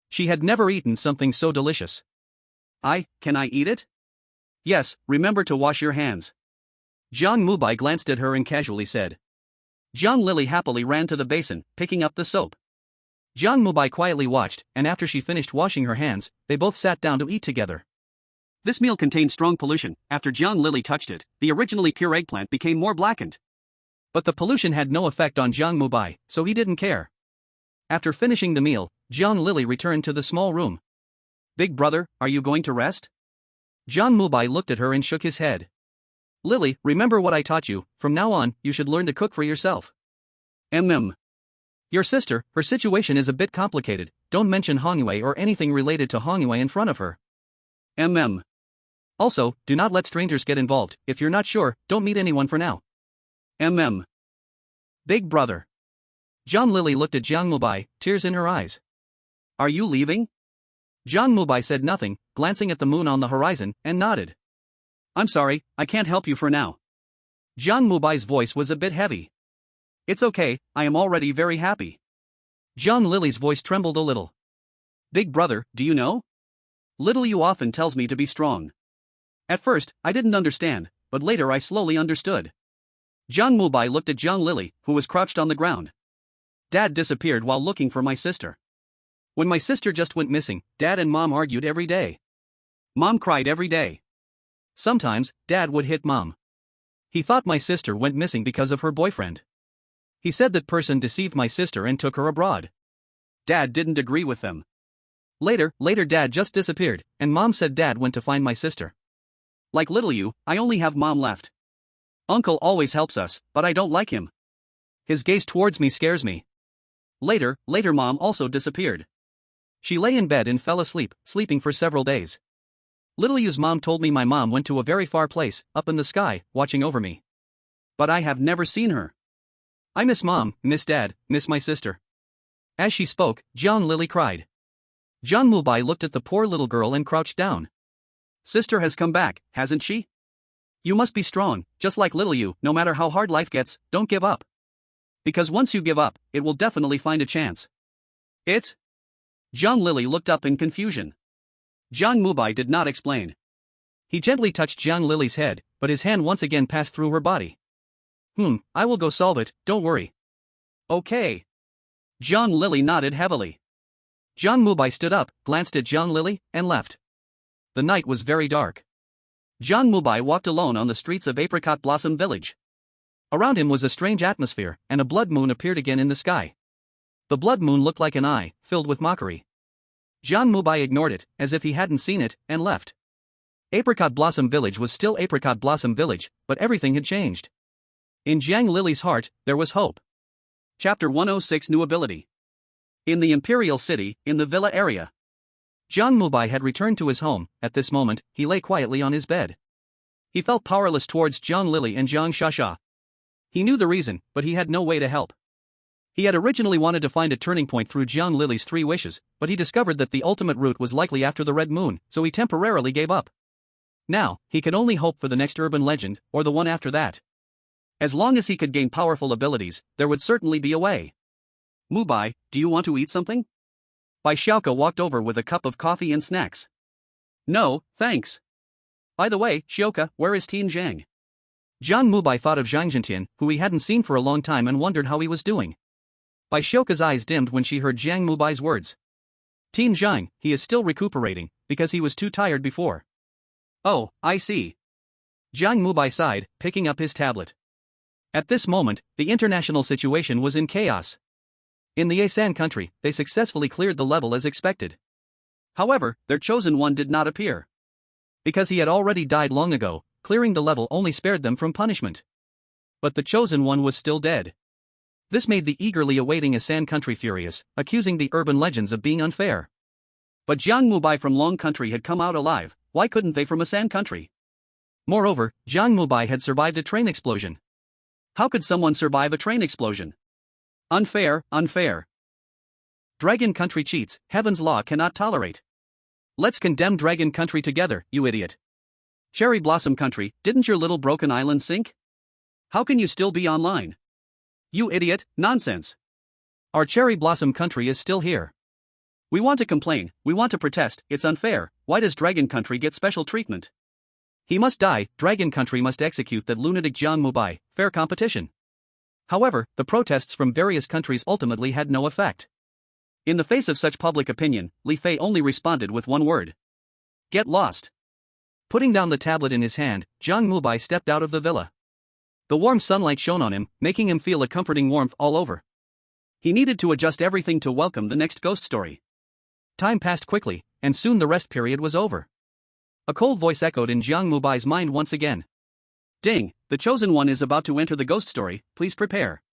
She had never eaten something so delicious. Can I eat it? Yes, remember to wash your hands. Jiang Mubai glanced at her and casually said. Jiang Lily happily ran to the basin, picking up the soap. Jiang Mubai quietly watched, and after she finished washing her hands, they both sat down to eat together. This meal contained strong pollution. After Jiang Lily touched it, the originally pure eggplant became more blackened. But the pollution had no effect on Jiang Mubai, so he didn't care. After finishing the meal, Jiang Lily returned to the small room. Big brother, are you going to rest? Jiang Mubai looked at her and shook his head. Lily, remember what I taught you, from now on, you should learn to cook for yourself. Your sister, her situation is a bit complicated, don't mention Hongyue or anything related to Hongyue in front of her. Also, do not let strangers get involved, if you're not sure, don't meet anyone for now. Big brother. Jiang Lily looked at Jiang Mubai, tears in her eyes. Are you leaving? Jiang Mubai said nothing, glancing at the moon on the horizon, and nodded. I'm sorry, I can't help you for now. Jiang Mubai's voice was a bit heavy. It's okay, I am already very happy. Jiang Lily's voice trembled a little. Big brother, do you know? Little you often tells me to be strong. At first, I didn't understand, but later I slowly understood. Jiang Mubai looked at Jiang Lily, who was crouched on the ground. Dad disappeared while looking for my sister. When my sister just went missing, Dad and Mom argued every day. Mom cried every day. Sometimes, Dad would hit Mom. He thought my sister went missing because of her boyfriend. He said that person deceived my sister and took her abroad. Dad didn't agree with them. Later Dad just disappeared, and Mom said Dad went to find my sister. Like little you, I only have Mom left. Uncle always helps us, but I don't like him. His gaze towards me scares me. Later Mom also disappeared. She lay in bed and fell asleep, sleeping for several days. Little you's mom told me my mom went to a very far place, up in the sky, watching over me. But I have never seen her. I miss Mom, miss Dad, miss my sister. As she spoke, Jiang Lily cried. Jiang Mubai looked at the poor little girl and crouched down. Sister has come back, hasn't she? You must be strong, just like little you, no matter how hard life gets, don't give up. Because once you give up, it will definitely find a chance. It? Jiang Lily looked up in confusion. Jiang Mubai did not explain. He gently touched Jiang Lily's head, but his hand once again passed through her body. I will go solve it, don't worry. Okay. Jiang Lily nodded heavily. Jiang Mubai stood up, glanced at Jiang Lily, and left. The night was very dark. Jiang Mubai walked alone on the streets of Apricot Blossom Village. Around him was a strange atmosphere, and a blood moon appeared again in the sky. The blood moon looked like an eye, filled with mockery. Jiang Mubai ignored it, as if he hadn't seen it, and left. Apricot Blossom Village was still Apricot Blossom Village, but everything had changed. In Jiang Lily's heart, there was hope. Chapter 106 New Ability. In the Imperial City, in the villa area. Jiang Mubai had returned to his home. At this moment, he lay quietly on his bed. He felt powerless towards Jiang Lily and Jiang Shasha. He knew the reason, but he had no way to help. He had originally wanted to find a turning point through Jiang Lily's 3 wishes, but he discovered that the ultimate route was likely after the Red Moon, so he temporarily gave up. Now, he could only hope for the next urban legend, or the one after that. As long as he could gain powerful abilities, there would certainly be a way. Mubai, do you want to eat something? Bai Xiaoke walked over with a cup of coffee and snacks. No, thanks. By the way, Xiaoke, where is Tian Zhang? Jiang Mubai thought of Zhang Jintian, who he hadn't seen for a long time, and wondered how he was doing. Bai Xiaoke's eyes dimmed when she heard Jiang Mubai's words. Tian Zhang, he is still recuperating, because he was too tired before. Oh, I see. Jiang Mubai sighed, picking up his tablet. At this moment, the international situation was in chaos. In the Asan country, they successfully cleared the level as expected. However, their chosen one did not appear. Because he had already died long ago, clearing the level only spared them from punishment. But the chosen one was still dead. This made the eagerly awaiting Asan country furious, accusing the urban legends of being unfair. But Jiang Mubai from Long country had come out alive. Why couldn't they from Asan country? Moreover, Jiang Mubai had survived a train explosion. How could someone survive a train explosion? Unfair, unfair. Dragon country cheats, heaven's law cannot tolerate. Let's condemn Dragon country together, you idiot. Cherry Blossom country, didn't your little broken island sink? How can you still be online? You idiot, nonsense. Our Cherry Blossom country is still here. We want to complain, we want to protest, it's unfair. Why does Dragon country get special treatment? He must die, Dragon country must execute that lunatic Jiang Mubai, fair competition. However, the protests from various countries ultimately had no effect. In the face of such public opinion, Li Fei only responded with one word. Get lost. Putting down the tablet in his hand, Jiang Mubai stepped out of the villa. The warm sunlight shone on him, making him feel a comforting warmth all over. He needed to adjust everything to welcome the next ghost story. Time passed quickly, and soon the rest period was over. A cold voice echoed in Jiang Mubai's mind once again. Ding, the chosen one is about to enter the ghost story, please prepare.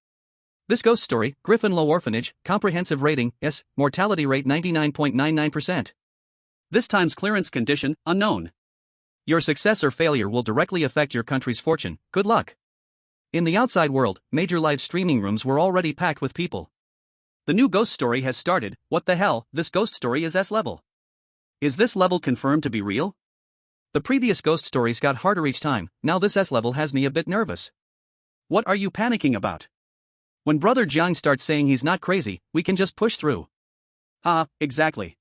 This ghost story, Griffin Low Orphanage, comprehensive rating, S, mortality rate 99.99%. This time's clearance condition, unknown. Your success or failure will directly affect your country's fortune, good luck. In the outside world, major live streaming rooms were already packed with people. The new ghost story has started. What the hell, this ghost story is S level. Is this level confirmed to be real? The previous ghost stories got harder each time, now this S level has me a bit nervous. What are you panicking about? When Brother Jiang starts saying he's not crazy, we can just push through. Exactly.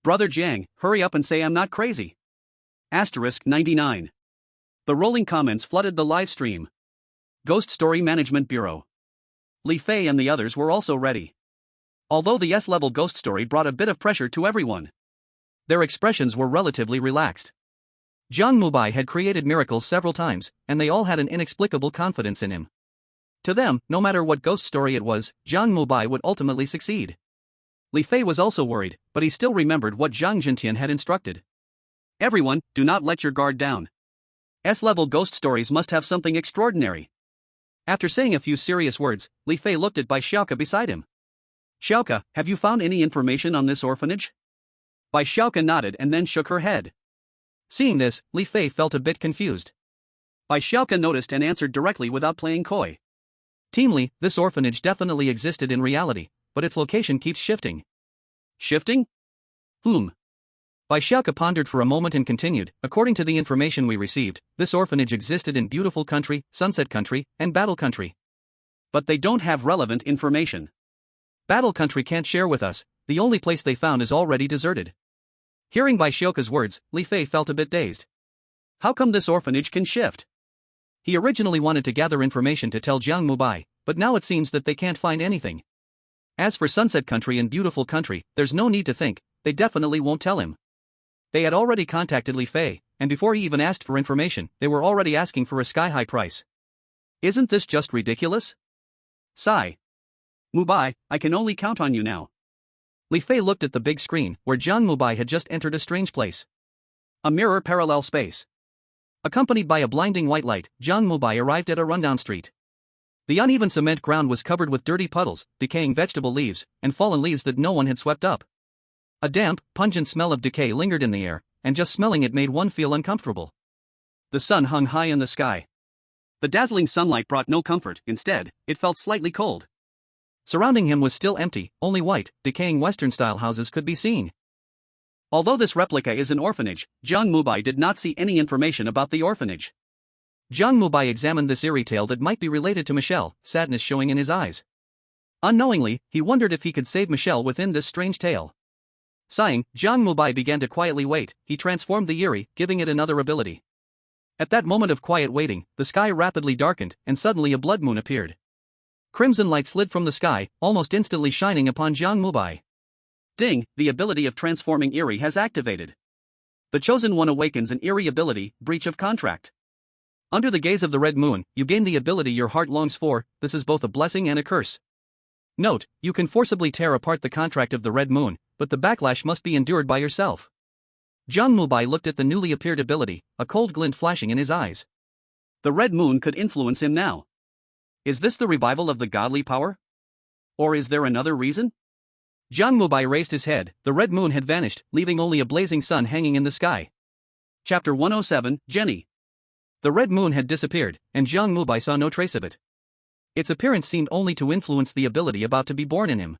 Brother Jiang, hurry up and say I'm not crazy. Asterisk 99. The rolling comments flooded the live stream. Ghost Story Management Bureau. Li Fei and the others were also ready. Although the S-level ghost story brought a bit of pressure to everyone, their expressions were relatively relaxed. Jiang Mubai had created miracles several times, and they all had an inexplicable confidence in him. To them, no matter what ghost story it was, Jiang Mubai would ultimately succeed. Li Fei was also worried, but he still remembered what Zhang Jintian had instructed. Everyone, do not let your guard down. S-level ghost stories must have something extraordinary. After saying a few serious words, Li Fei looked at Bai Xiaoke beside him. Xiaoke, have you found any information on this orphanage? Bai Xiaoke nodded and then shook her head. Seeing this, Li Fei felt a bit confused. Bai Xiaoke noticed and answered directly without playing coy. Team Li, this orphanage definitely existed in reality, but its location keeps shifting. Shifting? Bai Xiaoke pondered for a moment and continued, according to the information we received, this orphanage existed in Beautiful Country, Sunset Country, and Battle Country. But they don't have relevant information. Battle Country can't share with us, the only place they found is already deserted. Hearing Bai Xiaoke's words, Li Fei felt a bit dazed. How come this orphanage can shift? He originally wanted to gather information to tell Jiang Mubai, but now it seems that they can't find anything. As for Sunset Country and Beautiful Country, there's no need to think, they definitely won't tell him. They had already contacted Li Fei, and before he even asked for information, they were already asking for a sky-high price. Isn't this just ridiculous? Sigh. Mubai, I can only count on you now. Li Fei looked at the big screen, where Jiang Mubai had just entered a strange place. A mirror parallel space. Accompanied by a blinding white light, Jiang Mubai arrived at a rundown street. The uneven cement ground was covered with dirty puddles, decaying vegetable leaves, and fallen leaves that no one had swept up. A damp, pungent smell of decay lingered in the air, and just smelling it made one feel uncomfortable. The sun hung high in the sky. The dazzling sunlight brought no comfort, instead, it felt slightly cold. Surrounding him was still empty, only white, decaying Western-style houses could be seen. Although this replica is an orphanage, Jiang Mubai did not see any information about the orphanage. Jiang Mubai examined this eerie tale that might be related to Michelle, sadness showing in his eyes. Unknowingly, he wondered if he could save Michelle within this strange tale. Sighing, Jiang Mubai began to quietly wait. He transformed the Eerie, giving it another ability. At that moment of quiet waiting, the sky rapidly darkened, and suddenly a blood moon appeared. Crimson light slid from the sky, almost instantly shining upon Jiang Mubai. Ding, the ability of transforming Eerie has activated. The Chosen One awakens an Eerie ability, breach of contract. Under the gaze of the red moon, you gain the ability your heart longs for. This is both a blessing and a curse. Note, you can forcibly tear apart the contract of the red moon, but the backlash must be endured by yourself. Jiang Mubai looked at the newly appeared ability, a cold glint flashing in his eyes. The red moon could influence him now. Is this the revival of the godly power? Or is there another reason? Jiang Mubai raised his head. The red moon had vanished, leaving only a blazing sun hanging in the sky. Chapter 107, Jenny. The red moon had disappeared, and Jiang Mubai saw no trace of it. Its appearance seemed only to influence the ability about to be born in him.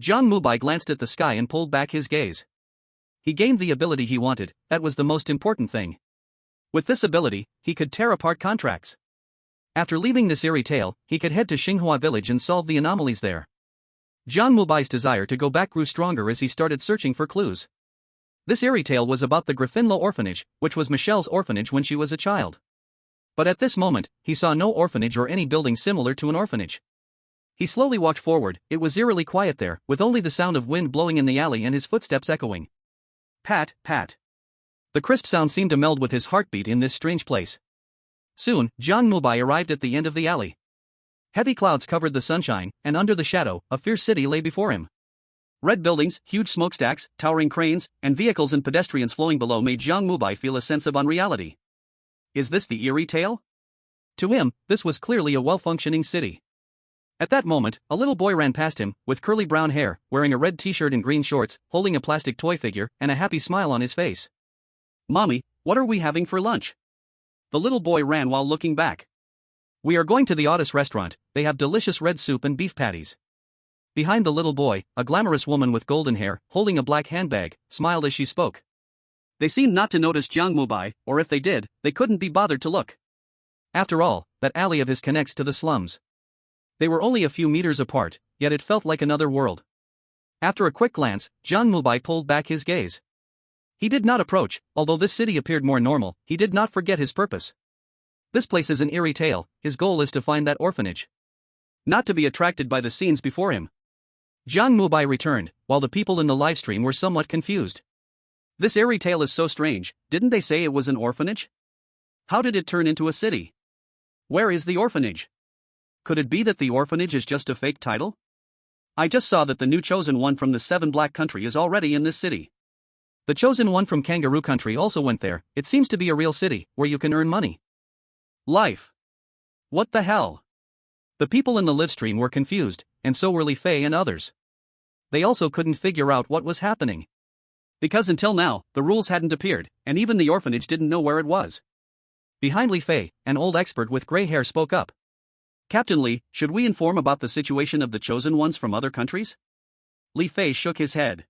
Jiang Mubai glanced at the sky and pulled back his gaze. He gained the ability he wanted, that was the most important thing. With this ability, he could tear apart contracts. After leaving this eerie tale, he could head to Xinghua village and solve the anomalies there. Jiang Mubai's desire to go back grew stronger as he started searching for clues. This eerie tale was about the Gryffindor orphanage, which was Michelle's orphanage when she was a child. But at this moment, he saw no orphanage or any building similar to an orphanage. He slowly walked forward. It was eerily quiet there, with only the sound of wind blowing in the alley and his footsteps echoing. Pat, pat. The crisp sound seemed to meld with his heartbeat in this strange place. Soon, Jiang Mubai arrived at the end of the alley. Heavy clouds covered the sunshine, and under the shadow, a fierce city lay before him. Red buildings, huge smokestacks, towering cranes, and vehicles and pedestrians flowing below made Jiang Mubai feel a sense of unreality. Is this the eerie tale? To him, this was clearly a well-functioning city. At that moment, a little boy ran past him, with curly brown hair, wearing a red t-shirt and green shorts, holding a plastic toy figure, and a happy smile on his face. Mommy, what are we having for lunch? The little boy ran while looking back. We are going to the Otis restaurant. They have delicious red soup and beef patties. Behind the little boy, a glamorous woman with golden hair, holding a black handbag, smiled as she spoke. They seemed not to notice Jiang Mubai, or if they did, they couldn't be bothered to look. After all, that alley of his connects to the slums. They were only a few meters apart, yet it felt like another world. After a quick glance, Jiang Mubai pulled back his gaze. He did not approach. Although this city appeared more normal, he did not forget his purpose. This place is an eerie tale. His goal is to find that orphanage. Not to be attracted by the scenes before him. Jiang Mubai returned, while the people in the livestream were somewhat confused. This eerie tale is so strange. Didn't they say it was an orphanage? How did it turn into a city? Where is the orphanage? Could it be that the orphanage is just a fake title? I just saw that the new Chosen One from the Seven Black Country is already in this city. The Chosen One from Kangaroo Country also went there. It seems to be a real city, where you can earn money. Life. What the hell? The people in the livestream were confused, and so were Li Fei and others. They also couldn't figure out what was happening. Because until now, the rules hadn't appeared, and even the orphanage didn't know where it was. Behind Li Fei, an old expert with gray hair spoke up. Captain Li, should we inform about the situation of the Chosen Ones from other countries? Li Fei shook his head.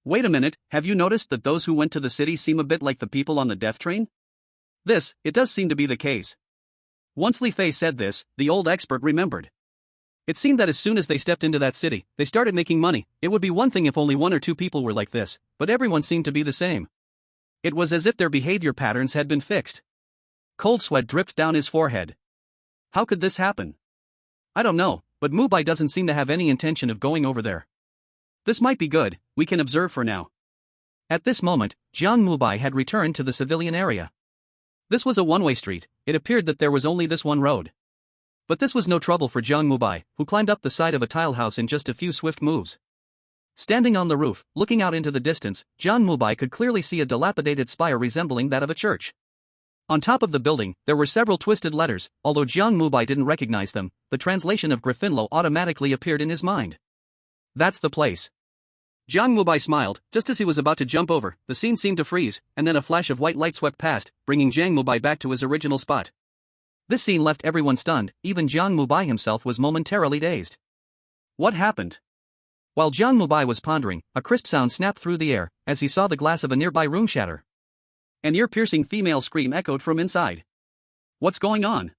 Wait a minute, have you noticed that those who went to the city seem a bit like the people on the death train? It does seem to be the case. Once Li Fei said this, the old expert remembered. It seemed that as soon as they stepped into that city, they started making money. It would be one thing if only one or two people were like this, but everyone seemed to be the same. It was as if their behavior patterns had been fixed. Cold sweat dripped down his forehead. How could this happen? I don't know, but Mubai doesn't seem to have any intention of going over there. This might be good, we can observe for now. At this moment, Jiang Mubai had returned to the civilian area. This was a one-way street. It appeared that there was only this one road. But this was no trouble for Jiang Mubai, who climbed up the side of a tile house in just a few swift moves. Standing on the roof, looking out into the distance, Jiang Mubai could clearly see a dilapidated spire resembling that of a church. On top of the building, there were several twisted letters. Although Jiang Mubai didn't recognize them, the translation of Gryffindor automatically appeared in his mind. That's the place. Jiang Mubai smiled. Just as he was about to jump over, the scene seemed to freeze, and then a flash of white light swept past, bringing Jiang Mubai back to his original spot. This scene left everyone stunned. Even Jiang Mubai himself was momentarily dazed. What happened? While Jiang Mubai was pondering, a crisp sound snapped through the air as he saw the glass of a nearby room shatter. An ear-piercing female scream echoed from inside. What's going on?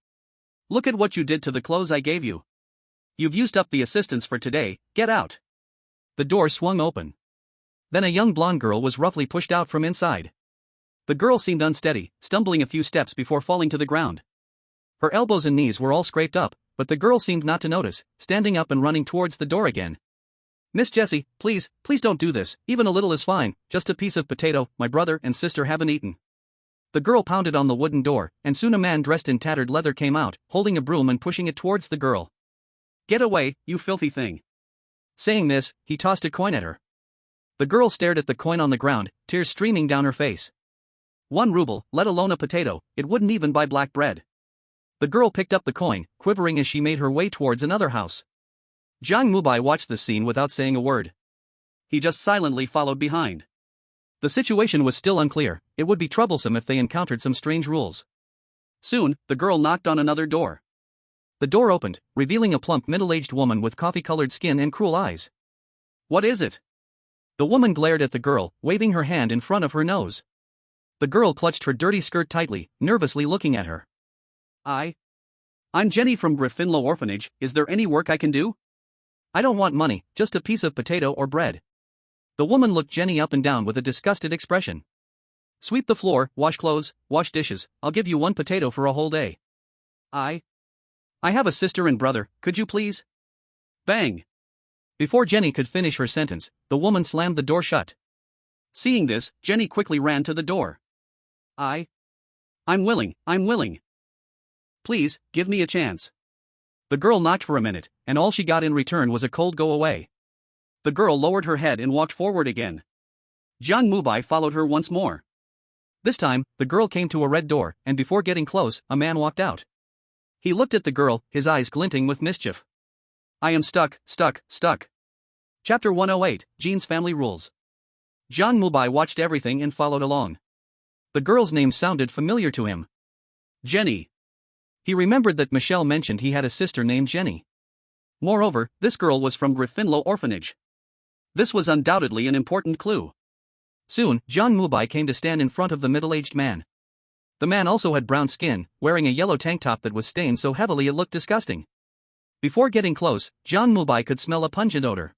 Look at what you did to the clothes I gave you. You've used up the assistance for today, get out. The door swung open. Then a young blonde girl was roughly pushed out from inside. The girl seemed unsteady, stumbling a few steps before falling to the ground. Her elbows and knees were all scraped up, but the girl seemed not to notice, standing up and running towards the door again. Miss Jessie, please don't do this, even a little is fine, just a piece of potato, my brother and sister haven't eaten. The girl pounded on the wooden door, and soon a man dressed in tattered leather came out, holding a broom and pushing it towards the girl. Get away, you filthy thing. Saying this, he tossed a coin at her. The girl stared at the coin on the ground, tears streaming down her face. 1 ruble, let alone a potato, it wouldn't even buy black bread. The girl picked up the coin, quivering as she made her way towards another house. Jiang Mubai watched the scene without saying a word. He just silently followed behind. The situation was still unclear. It would be troublesome if they encountered some strange rules. Soon, the girl knocked on another door. The door opened, revealing a plump middle-aged woman with coffee-colored skin and cruel eyes. What is it? The woman glared at the girl, waving her hand in front of her nose. The girl clutched her dirty skirt tightly, nervously looking at her. I'm Jenny from Gryffindor Orphanage, is there any work I can do? I don't want money, just a piece of potato or bread. The woman looked Jenny up and down with a disgusted expression. Sweep the floor, wash clothes, wash dishes, I'll give you 1 potato for a whole day. I have a sister and brother, could you please? Bang! Before Jenny could finish her sentence, the woman slammed the door shut. Seeing this, Jenny quickly ran to the door. I'm willing. Please, give me a chance. The girl knocked for a minute, and all she got in return was a cold go away. The girl lowered her head and walked forward again. Jiang Mubai followed her once more. This time, the girl came to a red door, and before getting close, a man walked out. He looked at the girl, his eyes glinting with mischief. I am stuck. Chapter 108, Jean's Family Rules. Jiang Mubai watched everything and followed along. The girl's name sounded familiar to him. Jenny. He remembered that Michelle mentioned he had a sister named Jenny. Moreover, this girl was from Gryffindor Orphanage. This was undoubtedly an important clue. Soon, Jiang Mubai came to stand in front of the middle-aged man. The man also had brown skin, wearing a yellow tank top that was stained so heavily it looked disgusting. Before getting close, Jiang Mubai could smell a pungent odor.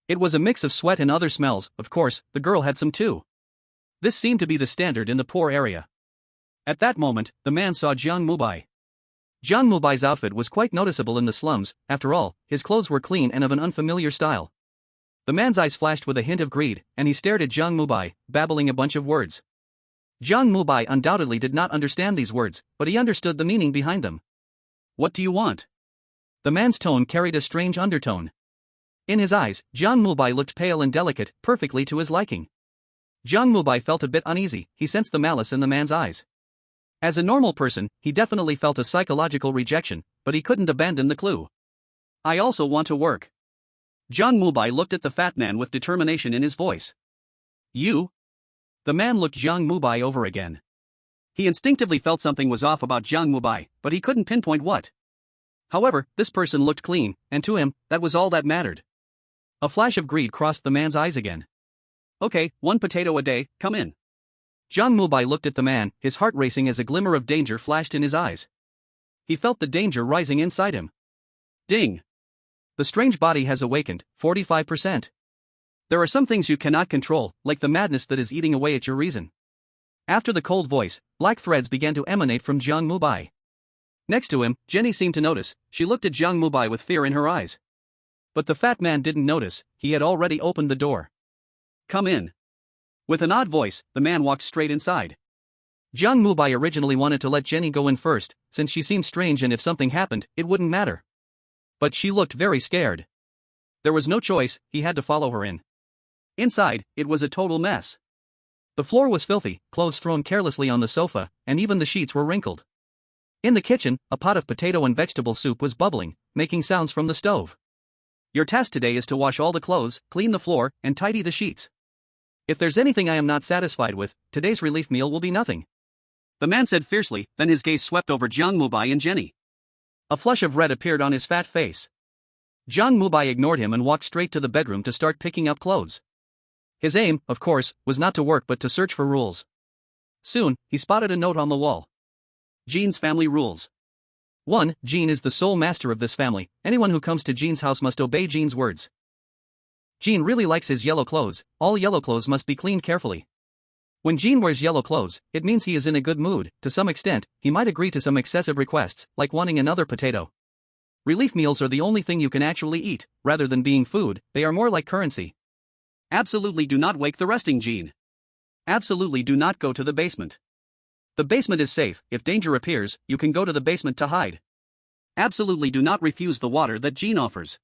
It was a mix of sweat and other smells. Of course, the girl had some too. This seemed to be the standard in the poor area. At that moment, the man saw Jiang Mubai. Jiang Mubai's outfit was quite noticeable in the slums. After all, his clothes were clean and of an unfamiliar style. The man's eyes flashed with a hint of greed, and he stared at Jiang Mubai, babbling a bunch of words. Jiang Mubai undoubtedly did not understand these words, but he understood the meaning behind them. What do you want? The man's tone carried a strange undertone. In his eyes, Jiang Mubai looked pale and delicate, perfectly to his liking. Jiang Mubai felt a bit uneasy. He sensed the malice in the man's eyes. As a normal person, he definitely felt a psychological rejection, but he couldn't abandon the clue. I also want to work. Jiang Mubai looked at the fat man with determination in his voice. You? The man looked Jiang Mubai over again. He instinctively felt something was off about Jiang Mubai, but he couldn't pinpoint what. However, this person looked clean, and to him, that was all that mattered. A flash of greed crossed the man's eyes again. Okay, 1 potato a day, come in. Jiang Mubai looked at the man, his heart racing as a glimmer of danger flashed in his eyes. He felt the danger rising inside him. Ding! The strange body has awakened, 45%. There are some things you cannot control, like the madness that is eating away at your reason. After the cold voice, black threads began to emanate from Jiang Mubai. Next to him, Jenny seemed to notice. She looked at Jiang Mubai with fear in her eyes. But the fat man didn't notice. He had already opened the door. Come in. With an odd voice, the man walked straight inside. Jiang Mubai originally wanted to let Jenny go in first, since she seemed strange and if something happened, it wouldn't matter. But she looked very scared. There was no choice, he had to follow her in. Inside, it was a total mess. The floor was filthy, clothes thrown carelessly on the sofa, and even the sheets were wrinkled. In the kitchen, a pot of potato and vegetable soup was bubbling, making sounds from the stove. Your task today is to wash all the clothes, clean the floor, and tidy the sheets. If there's anything I am not satisfied with, today's relief meal will be nothing. The man said fiercely, then his gaze swept over Jiang Mubai and Jenny. A flush of red appeared on his fat face. Jiang Mubai ignored him and walked straight to the bedroom to start picking up clothes. His aim, of course, was not to work but to search for rules. Soon, he spotted a note on the wall. Jean's family rules. 1. Jean is the sole master of this family. Anyone who comes to Jean's house must obey Jean's words. Jean really likes his yellow clothes. All yellow clothes must be cleaned carefully. When Jean wears yellow clothes, it means he is in a good mood. To some extent, he might agree to some excessive requests, like wanting another potato. Relief meals are the only thing you can actually eat. Rather than being food, they are more like currency. Absolutely do not wake the resting Jean. Absolutely do not go to the basement. The basement is safe. If danger appears, you can go to the basement to hide. Absolutely do not refuse the water that Jean offers.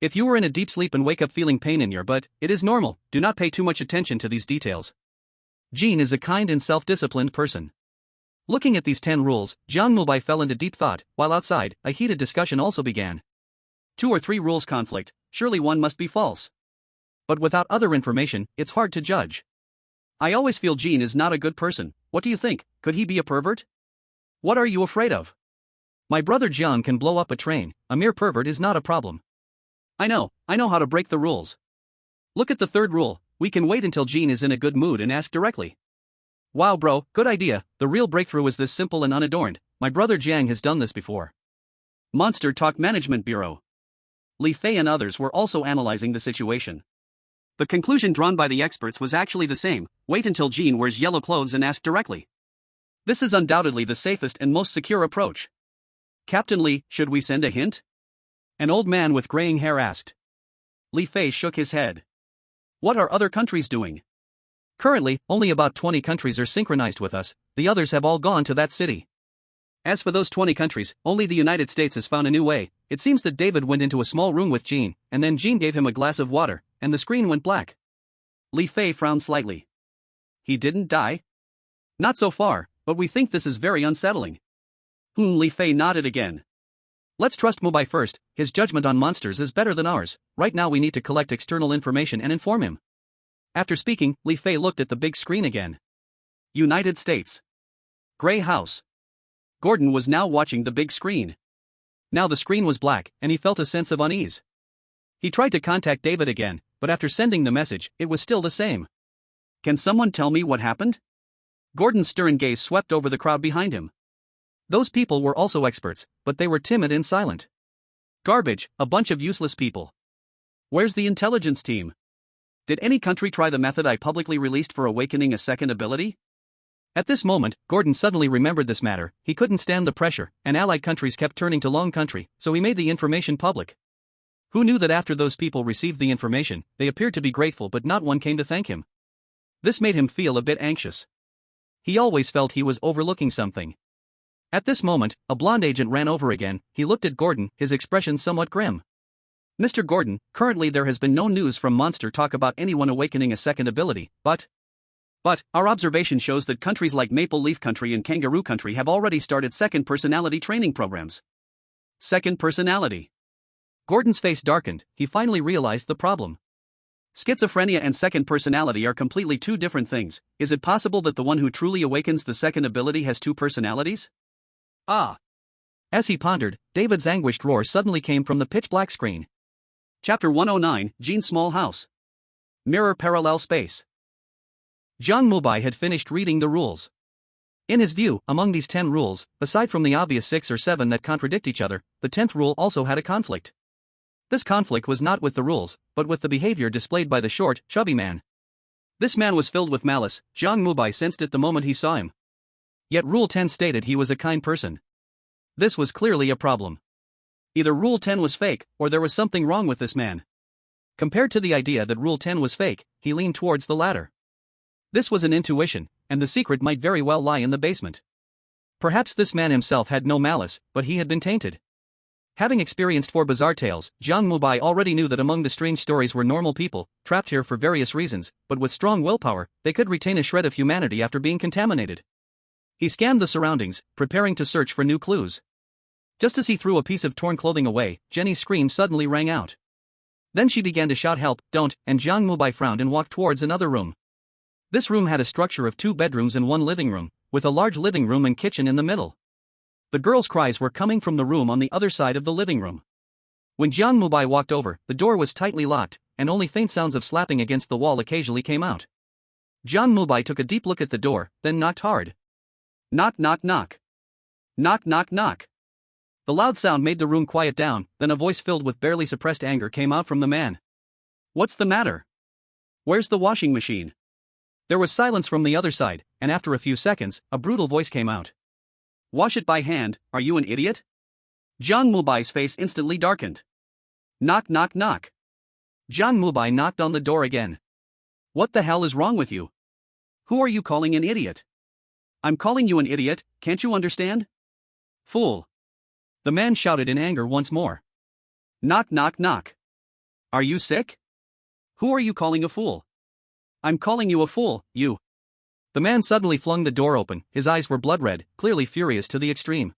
If you are in a deep sleep and wake up feeling pain in your butt, it is normal. Do not pay too much attention to these details. Jean is a kind and self-disciplined person. Looking at these 10 rules, Jiang Mubai fell into deep thought, while outside, a heated discussion also began. 2 or 3 rules conflict, surely one must be false. But without other information, it's hard to judge. I always feel Jean is not a good person. What do you think? Could he be a pervert? What are you afraid of? My brother Jiang can blow up a train. A mere pervert is not a problem. I know how to break the rules. Look at the 3rd rule. We can wait until Jean is in a good mood and ask directly. Wow bro, good idea. The real breakthrough is this simple and unadorned. My brother Jiang has done this before. Monster Talk Management Bureau. Li Fei and others were also analyzing the situation. The conclusion drawn by the experts was actually the same. Wait until Jean wears yellow clothes and ask directly. This is undoubtedly the safest and most secure approach. Captain Li, should we send a hint? An old man with graying hair asked. Li Fei shook his head. What are other countries doing? Currently, only about 20 countries are synchronized with us. The others have all gone to that city. As for those 20 countries, only the United States has found a new way. It seems that David went into a small room with Jean, and then Jean gave him a glass of water, and the screen went black. Li Fei frowned slightly. He didn't die? Not so far, but we think this is very unsettling. Li Fei nodded again. Let's trust Mubai first. His judgment on monsters is better than ours. Right now we need to collect external information and inform him. After speaking, Li Fei looked at the big screen again. United States. Gray House. Gordon was now watching the big screen. Now the screen was black, and he felt a sense of unease. He tried to contact David again, but after sending the message, it was still the same. Can someone tell me what happened? Gordon's stern gaze swept over the crowd behind him. Those people were also experts, but they were timid and silent. Garbage, a bunch of useless people. Where's the intelligence team? Did any country try the method I publicly released for awakening a second ability? At this moment, Gordon suddenly remembered this matter. He couldn't stand the pressure, and allied countries kept turning to Long Country, so he made the information public. Who knew that after those people received the information, they appeared to be grateful but not one came to thank him. This made him feel a bit anxious. He always felt he was overlooking something. At this moment, a blonde agent ran over again. He looked at Gordon, his expression somewhat grim. Mr. Gordon, currently there has been no news from Monster Talk about anyone awakening a second ability, but our observation shows that countries like Maple Leaf Country and Kangaroo Country have already started second personality training programs. Second personality. Gordon's face darkened. He finally realized the problem. Schizophrenia and second personality are completely 2 different things. Is it possible that the one who truly awakens the second ability has 2 personalities? Ah! As he pondered, David's anguished roar suddenly came from the pitch-black screen. Chapter 109, Jean's Small House. Mirror Parallel Space. Jiang Mubai had finished reading the rules. In his view, among these 10 rules, aside from the obvious 6 or 7 that contradict each other, the 10th rule also had a conflict. This conflict was not with the rules, but with the behavior displayed by the short, chubby man. This man was filled with malice. Jiang Mubai sensed it the moment he saw him. Yet Rule 10 stated he was a kind person. This was clearly a problem. Either Rule 10 was fake, or there was something wrong with this man. Compared to the idea that Rule 10 was fake, he leaned towards the latter. This was an intuition, and the secret might very well lie in the basement. Perhaps this man himself had no malice, but he had been tainted. Having experienced 4 bizarre tales, Jiang Mubai already knew that among the strange stories were normal people, trapped here for various reasons, but with strong willpower, they could retain a shred of humanity after being contaminated. He scanned the surroundings, preparing to search for new clues. Just as he threw a piece of torn clothing away, Jenny's scream suddenly rang out. Then she began to shout help, don't, and Jiang Mubai frowned and walked towards another room. This room had a structure of 2 bedrooms and 1 living room, with a large living room and kitchen in the middle. The girls' cries were coming from the room on the other side of the living room. When Jiang Mubai walked over, the door was tightly locked, and only faint sounds of slapping against the wall occasionally came out. Jiang Mubai took a deep look at the door, then knocked hard. Knock knock knock. Knock knock knock. The loud sound made the room quiet down, then a voice filled with barely suppressed anger came out from the man. What's the matter? Where's the washing machine? There was silence from the other side, and after a few seconds, a brutal voice came out. Wash it by hand, are you an idiot? Jiang Mubai's face instantly darkened. Knock knock knock. Jiang Mubai knocked on the door again. What the hell is wrong with you? Who are you calling an idiot? I'm calling you an idiot, can't you understand? Fool. The man shouted in anger once more. Knock knock knock. Are you sick? Who are you calling a fool? I'm calling you a fool, you. The man suddenly flung the door open, his eyes were blood red, clearly furious to the extreme.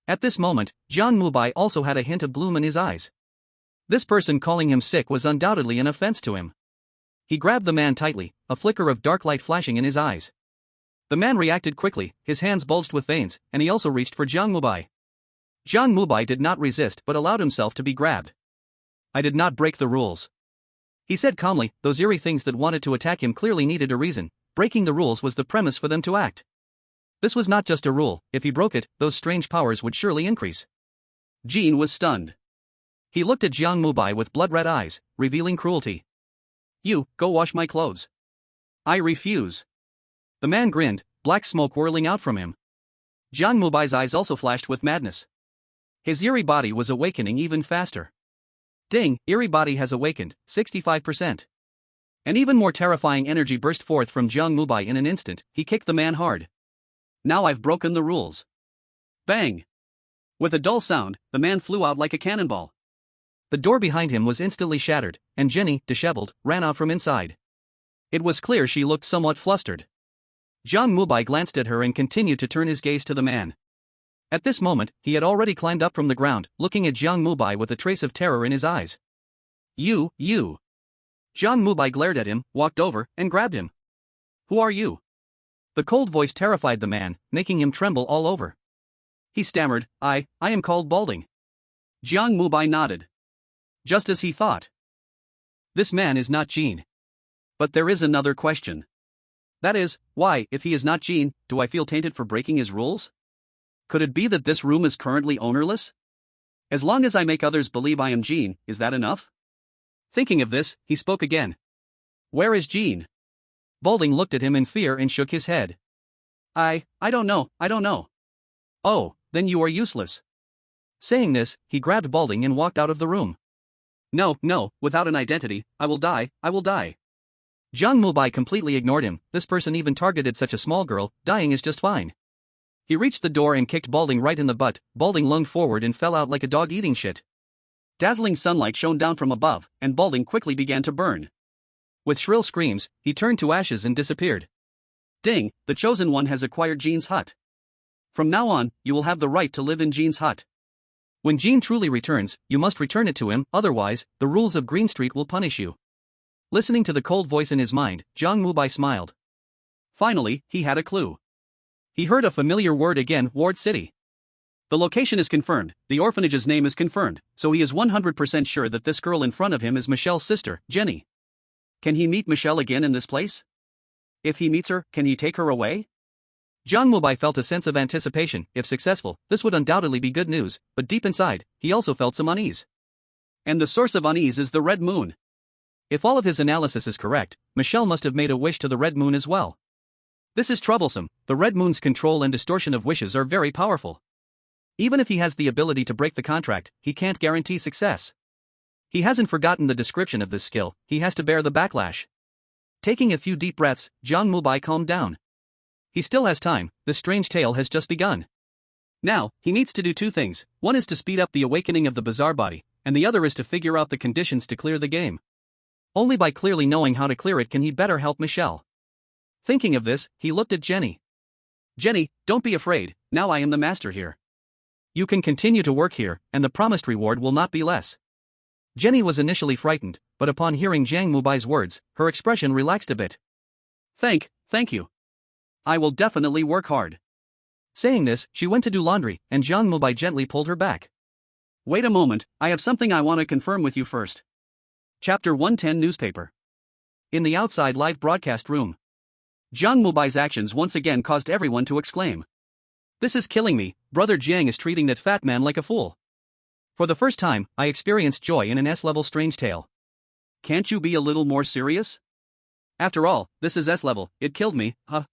At this moment, Jiang Mubai also had a hint of gloom in his eyes. This person calling him sick was undoubtedly an offense to him. He grabbed the man tightly, a flicker of dark light flashing in his eyes. The man reacted quickly, his hands bulged with veins, and he also reached for Jiang Mubai. Jiang Mubai did not resist but allowed himself to be grabbed. I did not break the rules. He said calmly, those eerie things that wanted to attack him clearly needed a reason. Breaking the rules was the premise for them to act. This was not just a rule, if he broke it, those strange powers would surely increase. Jean was stunned. He looked at Jiang Mubai with blood-red eyes, revealing cruelty. You, go wash my clothes. I refuse. The man grinned, black smoke whirling out from him. Jiang Mubai's eyes also flashed with madness. His eerie body was awakening even faster. Ding, eerie body has awakened, 65%. An even more terrifying energy burst forth from Jiang Mubai in an instant. He kicked the man hard. Now I've broken the rules. Bang! With a dull sound, the man flew out like a cannonball. The door behind him was instantly shattered, and Jenny, disheveled, ran out from inside. It was clear she looked somewhat flustered. Jiang Mubai glanced at her and continued to turn his gaze to the man. At this moment, he had already climbed up from the ground, looking at Jiang Mubai with a trace of terror in his eyes. You. Jiang Mubai glared at him, walked over, and grabbed him. Who are you? The cold voice terrified the man, making him tremble all over. He stammered, I am called Balding. Jiang Mubai nodded. Just as he thought. This man is not Jean. But there is another question. That is, why, if he is not Jean, do I feel tainted for breaking his rules? Could it be that this room is currently ownerless? As long as I make others believe I am Jean, is that enough? Thinking of this, he spoke again. Where is Jean? Balding looked at him in fear and shook his head. I don't know. Oh, then you are useless. Saying this, he grabbed Balding and walked out of the room. No, without an identity, I will die. Jiang Mubai completely ignored him, this person even targeted such a small girl, dying is just fine. He reached the door and kicked Balding right in the butt. Balding lunged forward and fell out like a dog eating shit. Dazzling sunlight shone down from above, and Balding quickly began to burn. With shrill screams, he turned to ashes and disappeared. Ding, the Chosen One has acquired Jean's hut. From now on, you will have the right to live in Jean's hut. When Jean truly returns, you must return it to him, otherwise, the rules of Green Street will punish you. Listening to the cold voice in his mind, Jiang Mubai smiled. Finally, he had a clue. He heard a familiar word again, Ward City. The location is confirmed, the orphanage's name is confirmed, so he is 100% sure that this girl in front of him is Michelle's sister, Jenny. Can he meet Michelle again in this place? If he meets her, can he take her away? Jiang Mubai felt a sense of anticipation. If successful, this would undoubtedly be good news, but deep inside, he also felt some unease. And the source of unease is the Red Moon. If all of his analysis is correct, Michelle must have made a wish to the Red Moon as well. This is troublesome. The Red Moon's control and distortion of wishes are very powerful. Even if he has the ability to break the contract, he can't guarantee success. He hasn't forgotten the description of this skill, he has to bear the backlash. Taking a few deep breaths, Jiang Mubai calmed down. He still has time, this strange tale has just begun. Now, he needs to do two things. One is to speed up the awakening of the bizarre body, and the other is to figure out the conditions to clear the game. Only by clearly knowing how to clear it can he better help Michelle. Thinking of this, he looked at Jenny. Jenny, don't be afraid, now I am the master here. You can continue to work here, and the promised reward will not be less. Jenny was initially frightened, but upon hearing Jiang Mubai's words, her expression relaxed a bit. Thank you. I will definitely work hard. Saying this, she went to do laundry, and Jiang Mubai gently pulled her back. Wait a moment, I have something I want to confirm with you first. Chapter 110 Newspaper. In the outside live broadcast room, Jiang Mubai's actions once again caused everyone to exclaim. This is killing me, Brother Jiang is treating that fat man like a fool. For the first time, I experienced joy in an S-level strange tale. Can't you be a little more serious? After all, this is S-level, it killed me, huh?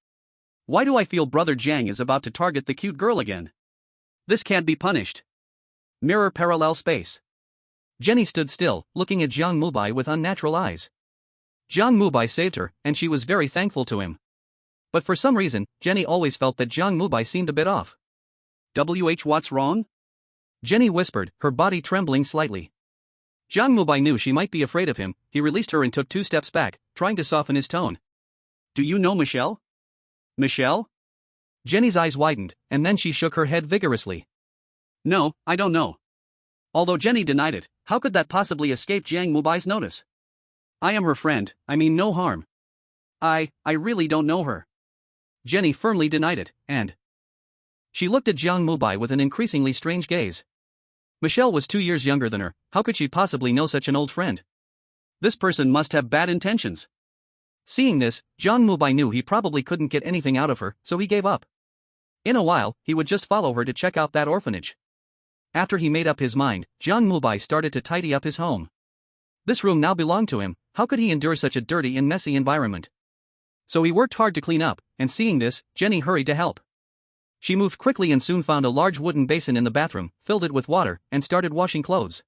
Why do I feel Brother Jiang is about to target the cute girl again? This can't be punished. Mirror parallel space. Jenny stood still, looking at Jiang Mubai with unnatural eyes. Jiang Mubai saved her, and she was very thankful to him. But for some reason, Jenny always felt that Jiang Mubai seemed a bit off. What's wrong? Jenny whispered, her body trembling slightly. Jiang Mubai knew she might be afraid of him. He released her and took 2 steps back, trying to soften his tone. Do you know Michelle? Michelle? Jenny's eyes widened, and then she shook her head vigorously. No, I don't know. Although Jenny denied it, how could that possibly escape Jiang Mubai's notice? I am her friend, I mean no harm. I really don't know her. Jenny firmly denied it, and she looked at Jiang Mubai with an increasingly strange gaze. Michelle was 2 years younger than her, how could she possibly know such an old friend? This person must have bad intentions. Seeing this, Jiang Mubai knew he probably couldn't get anything out of her, so he gave up. In a while, he would just follow her to check out that orphanage. After he made up his mind, Jiang Mubai started to tidy up his home. This room now belonged to him, how could he endure such a dirty and messy environment? So he worked hard to clean up, and seeing this, Jenny hurried to help. She moved quickly and soon found a large wooden basin in the bathroom, filled it with water, and started washing clothes.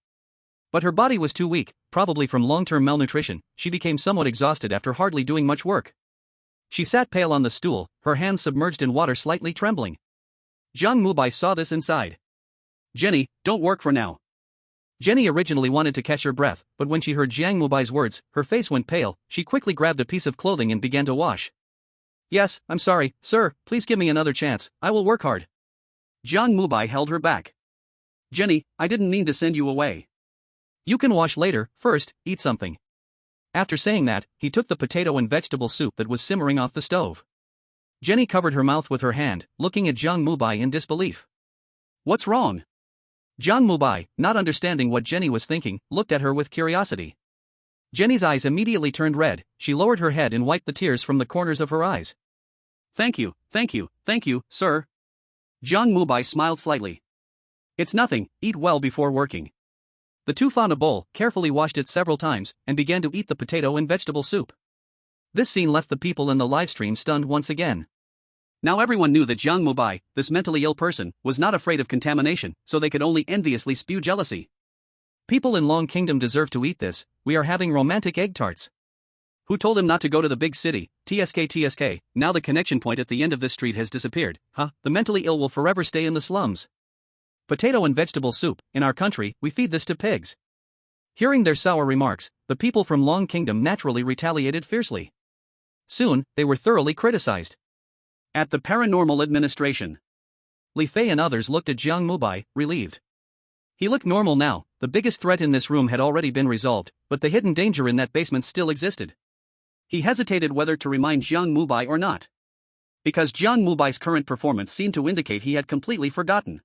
But her body was too weak, probably from long-term malnutrition. She became somewhat exhausted after hardly doing much work. She sat pale on the stool, her hands submerged in water slightly trembling. Jiang Mubai saw this and sighed. Jenny, don't work for now. Jenny originally wanted to catch her breath, but when she heard Jiang Mubai's words, her face went pale. She quickly grabbed a piece of clothing and began to wash. Yes, I'm sorry, sir, please give me another chance, I will work hard. Jiang Mubai held her back. Jenny, I didn't mean to send you away. You can wash later, first, eat something. After saying that, he took the potato and vegetable soup that was simmering off the stove. Jenny covered her mouth with her hand, looking at Jiang Mubai in disbelief. What's wrong? Jiang Mubai, not understanding what Jenny was thinking, looked at her with curiosity. Jenny's eyes immediately turned red, she lowered her head and wiped the tears from the corners of her eyes. Thank you, sir. Jiang Mubai smiled slightly. It's nothing, eat well before working. The two found a bowl, carefully washed it several times, and began to eat the potato and vegetable soup. This scene left the people in the livestream stunned once again. Now everyone knew that Jiang Mubai, this mentally ill person, was not afraid of contamination, so they could only enviously spew jealousy. People in Long Kingdom deserve to eat this, we are having romantic egg tarts. Who told him not to go to the big city? TSK, now the connection point at the end of this street has disappeared, huh? The mentally ill will forever stay in the slums. Potato and vegetable soup, in our country, we feed this to pigs. Hearing their sour remarks, the people from Long Kingdom naturally retaliated fiercely. Soon, they were thoroughly criticized. At the Paranormal Administration, Li Fei and others looked at Jiang Mubai, relieved. He looked normal now, the biggest threat in this room had already been resolved, but the hidden danger in that basement still existed. He hesitated whether to remind Jiang Mubai or not. Because Jiang Mubai's current performance seemed to indicate he had completely forgotten.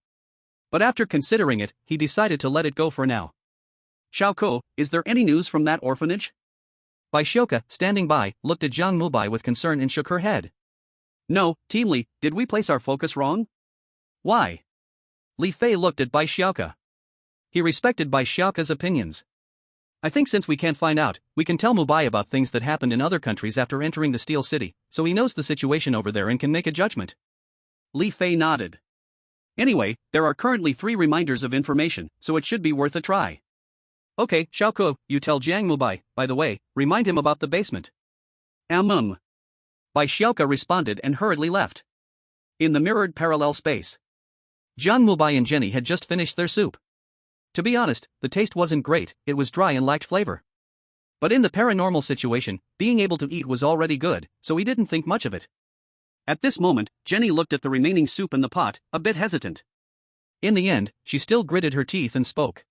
But after considering it, he decided to let it go for now. Xiaoko, is there any news from that orphanage? Bai Xiaoka, standing by, looked at Jiang Mubai with concern and shook her head. No, Team Li, did we place our focus wrong? Why? Li Fei looked at Bai Xiaoka. He respected Bai Xiaoka's opinions. I think since we can't find out, we can tell Mubai about things that happened in other countries after entering the Steel City, so he knows the situation over there and can make a judgment. Li Fei nodded. Anyway, there are currently 3 reminders of information, so it should be worth a try. Okay, Xiaoko, you tell Jiang Mubai, by the way, remind him about the basement. Bai Xiaoka responded and hurriedly left. In the mirrored parallel space, Jiang Mubai and Jenny had just finished their soup. To be honest, the taste wasn't great, it was dry and lacked flavor. But in the paranormal situation, being able to eat was already good, so he didn't think much of it. At this moment, Jenny looked at the remaining soup in the pot, a bit hesitant. In the end, she still gritted her teeth and spoke.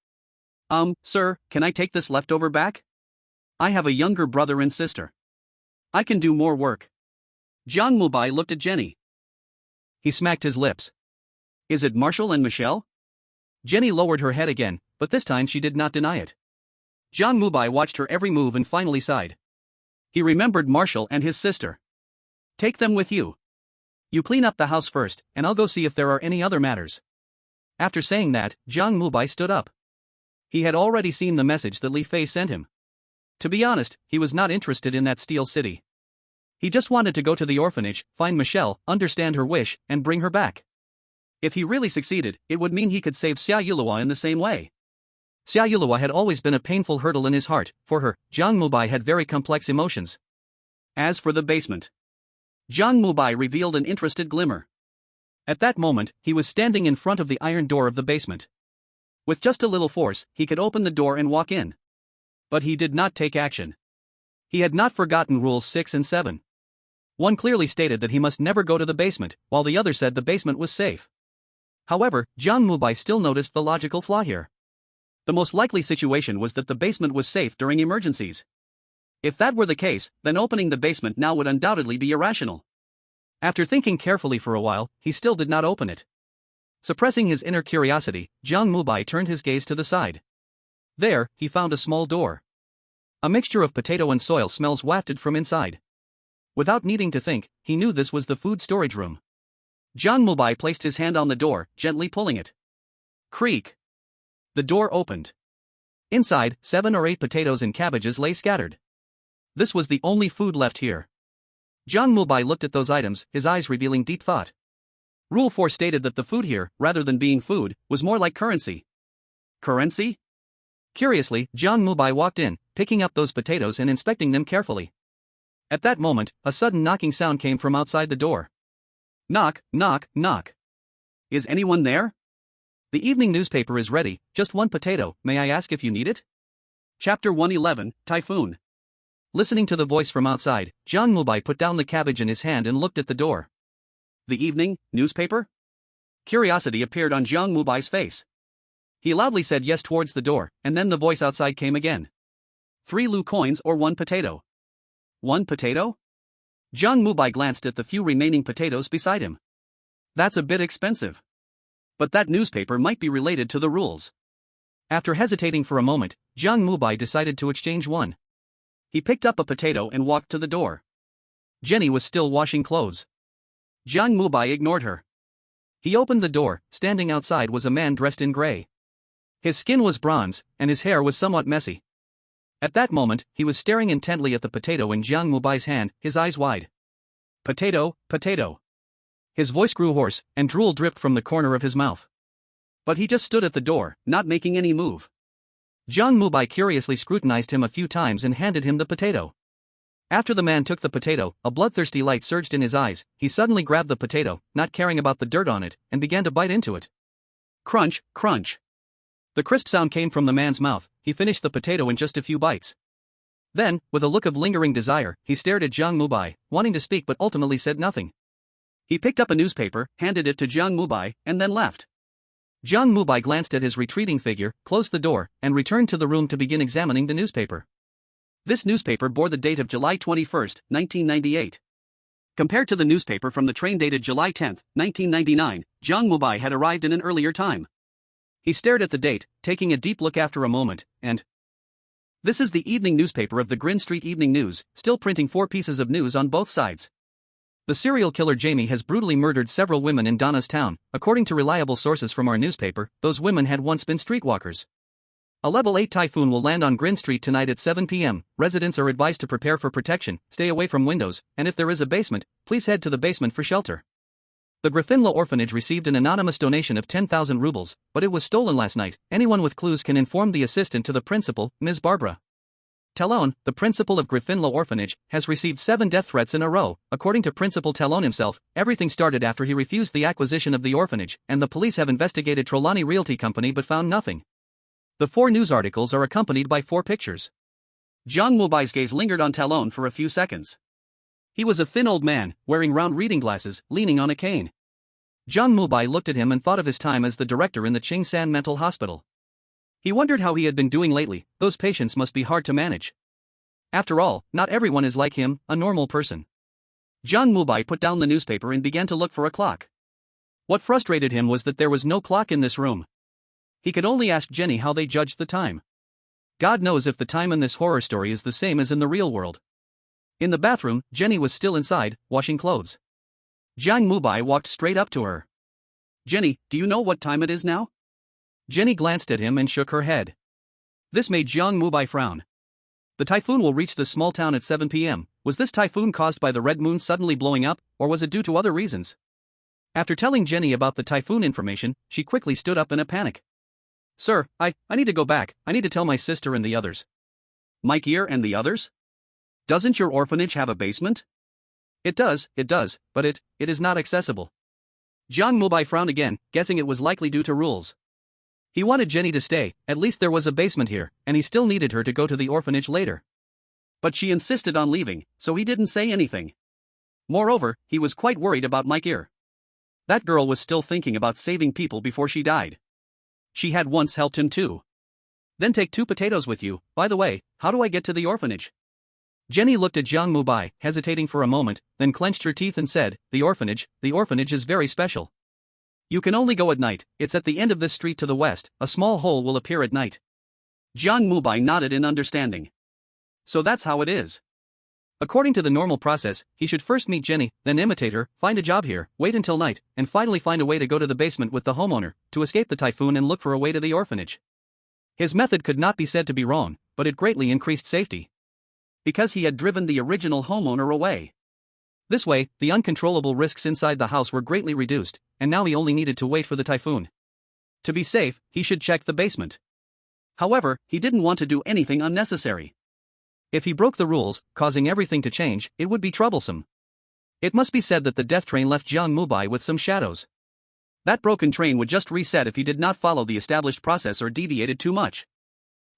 Sir, can I take this leftover back? I have a younger brother and sister. I can do more work. Jiang Mubai looked at Jenny. He smacked his lips. Is it Marshall and Michelle? Jenny lowered her head again, but this time she did not deny it. Jiang Mubai watched her every move and finally sighed. He remembered Marshall and his sister. Take them with you. You clean up the house first, and I'll go see if there are any other matters. After saying that, Jiang Mubai stood up. He had already seen the message that Li Fei sent him. To be honest, he was not interested in that Steel City. He just wanted to go to the orphanage, find Michelle, understand her wish, and bring her back. If he really succeeded, it would mean he could save Xia Yulua in the same way. Xia Yulua had always been a painful hurdle in his heart. For her, Jiang Mubai had very complex emotions. As for the basement, Jiang Mubai revealed an interested glimmer. At that moment, he was standing in front of the iron door of the basement. With just a little force, he could open the door and walk in. But he did not take action. He had not forgotten rules 6 and 7. One clearly stated that he must never go to the basement, while the other said the basement was safe. However, Jiang Mubai still noticed the logical flaw here. The most likely situation was that the basement was safe during emergencies. If that were the case, then opening the basement now would undoubtedly be irrational. After thinking carefully for a while, he still did not open it. Suppressing his inner curiosity, Jiang Mubai turned his gaze to the side. There, he found a small door. A mixture of potato and soil smells wafted from inside. Without needing to think, he knew this was the food storage room. Jiang Mubai placed his hand on the door, gently pulling it. Creak. The door opened. Inside, 7 or 8 potatoes and cabbages lay scattered. This was the only food left here. Jiang Mubai looked at those items, his eyes revealing deep thought. Rule 4 stated that the food here, rather than being food, was more like currency. Currency? Curiously, Jiang Mubai walked in, picking up those potatoes and inspecting them carefully. At that moment, a sudden knocking sound came from outside the door. Knock, knock, knock. Is anyone there? The evening newspaper is ready, just 1 potato, may I ask if you need it? Chapter 111, Typhoon. Listening to the voice from outside, Jiang Mubai put down the cabbage in his hand and looked at the door. The evening newspaper? Curiosity appeared on Jiang Mubai's face. He loudly said yes towards the door, and then the voice outside came again. 3 lu coins or 1 potato. 1 potato? Jiang Mubai glanced at the few remaining potatoes beside him. That's a bit expensive. But that newspaper might be related to the rules. After hesitating for a moment, Jiang Mubai decided to exchange one. He picked up a potato and walked to the door. Jenny was still washing clothes. Jiang Mubai ignored her. He opened the door. Standing outside was a man dressed in gray. His skin was bronze, and his hair was somewhat messy. At that moment, he was staring intently at the potato in Jiang Mubai's hand, his eyes wide. Potato, potato. His voice grew hoarse, and drool dripped from the corner of his mouth. But he just stood at the door, not making any move. Jiang Mubai curiously scrutinized him a few times and handed him the potato. After the man took the potato, a bloodthirsty light surged in his eyes. He suddenly grabbed the potato, not caring about the dirt on it, and began to bite into it. Crunch, crunch. The crisp sound came from the man's mouth. He finished the potato in just a few bites. Then, with a look of lingering desire, he stared at Jiang Mubai, wanting to speak but ultimately said nothing. He picked up a newspaper, handed it to Jiang Mubai, and then left. Jiang Mubai glanced at his retreating figure, closed the door, and returned to the room to begin examining the newspaper. This newspaper bore the date of July 21, 1998. Compared to the newspaper from the train dated July 10, 1999, Jiang Mubai had arrived in an earlier time. He stared at the date, taking a deep look after a moment, and... This is the evening newspaper of the Grin Street Evening News, still printing 4 pieces of news on both sides. The serial killer Jamie has brutally murdered several women in Donna's town. According to reliable sources from our newspaper, those women had once been streetwalkers. A level 8 typhoon will land on Grin Street tonight at 7 p.m. Residents are advised to prepare for protection, stay away from windows, and if there is a basement, please head to the basement for shelter. The Griffinla orphanage received an anonymous donation of 10,000 rubles, but it was stolen last night. Anyone with clues can inform the assistant to the principal, Ms. Barbara. Talon, the principal of Gryffindor Orphanage, has received 7 death threats in a row. According to Principal Talon himself, everything started after he refused the acquisition of the orphanage, and the police have investigated Trelawney Realty Company but found nothing. The 4 news articles are accompanied by 4 pictures. Jiang Mubai's gaze lingered on Talon for a few seconds. He was a thin old man, wearing round reading glasses, leaning on a cane. Jiang Mubai looked at him and thought of his time as the director in the Qingshan Mental Hospital. He wondered how he had been doing lately. Those patients must be hard to manage. After all, not everyone is like him, a normal person. Jiang Mubai put down the newspaper and began to look for a clock. What frustrated him was that there was no clock in this room. He could only ask Jenny how they judged the time. God knows if the time in this horror story is the same as in the real world. In the bathroom, Jenny was still inside, washing clothes. Jiang Mubai walked straight up to her. "Jenny, do you know what time it is now?" Jenny glanced at him and shook her head. This made Jiang Mubai frown. The typhoon will reach this small town at 7 p.m. Was this typhoon caused by the red moon suddenly blowing up, or was it due to other reasons? After telling Jenny about the typhoon information, she quickly stood up in a panic. "Sir, I need to go back. I need to tell my sister and the others." "Mike Ear and the others? Doesn't your orphanage have a basement?" It does, but it is not accessible." Jiang Mubai frowned again, guessing it was likely due to rules. He wanted Jenny to stay, at least there was a basement here, and he still needed her to go to the orphanage later. But she insisted on leaving, so he didn't say anything. Moreover, he was quite worried about Mike Ear. That girl was still thinking about saving people before she died. She had once helped him too. "Then take 2 potatoes with you. By the way, how do I get to the orphanage?" Jenny looked at Jiang Mubai, hesitating for a moment, then clenched her teeth and said, the orphanage is very special. You can only go at night. It's at the end of this street to the west. A small hole will appear at night." Jiang Mubai nodded in understanding. "So that's how it is." According to the normal process, he should first meet Jenny, then imitate her, find a job here, wait until night, and finally find a way to go to the basement with the homeowner, to escape the typhoon and look for a way to the orphanage. His method could not be said to be wrong, but it greatly increased safety. Because he had driven the original homeowner away. This way, the uncontrollable risks inside the house were greatly reduced, and now he only needed to wait for the typhoon. To be safe, he should check the basement. However, he didn't want to do anything unnecessary. If he broke the rules, causing everything to change, it would be troublesome. It must be said that the death train left Jiang Mubai with some shadows. That broken train would just reset if he did not follow the established process or deviated too much.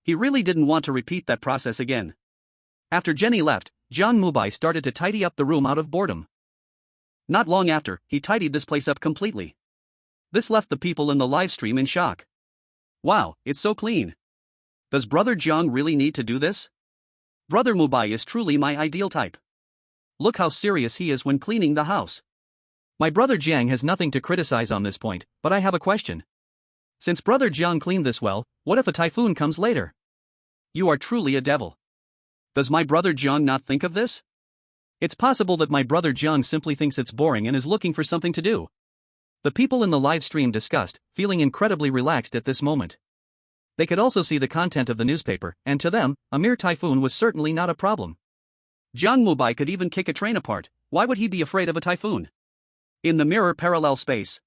He really didn't want to repeat that process again. After Jenny left, Jiang Mubai started to tidy up the room out of boredom. Not long after, he tidied this place up completely. This left the people in the live stream in shock. "Wow, it's so clean. Does Brother Jiang really need to do this? Brother Mubai is truly my ideal type. Look how serious he is when cleaning the house. My brother Jiang has nothing to criticize on this point, but I have a question. Since Brother Jiang cleaned this well, what if a typhoon comes later? You are truly a devil. Does my brother Jiang not think of this? It's possible that my brother Jiang simply thinks it's boring and is looking for something to do." The people in the live stream discussed, feeling incredibly relaxed at this moment. They could also see the content of the newspaper, and to them, a mere typhoon was certainly not a problem. Jiang Mubai could even kick a train apart. Why would he be afraid of a typhoon? In the mirror parallel space.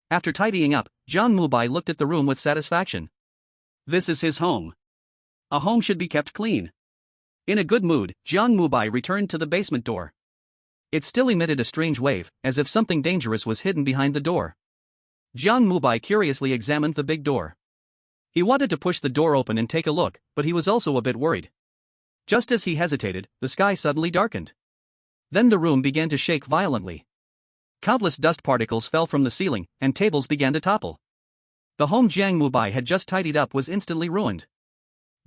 After tidying up, Jiang Mubai looked at the room with satisfaction. This is his home. A home should be kept clean. In a good mood, Jiang Mubai returned to the basement door. It still emitted a strange wave, as if something dangerous was hidden behind the door. Jiang Mubai curiously examined the big door. He wanted to push the door open and take a look, but he was also a bit worried. Just as he hesitated, the sky suddenly darkened. Then the room began to shake violently. Countless dust particles fell from the ceiling, and tables began to topple. The home Jiang Mubai had just tidied up was instantly ruined.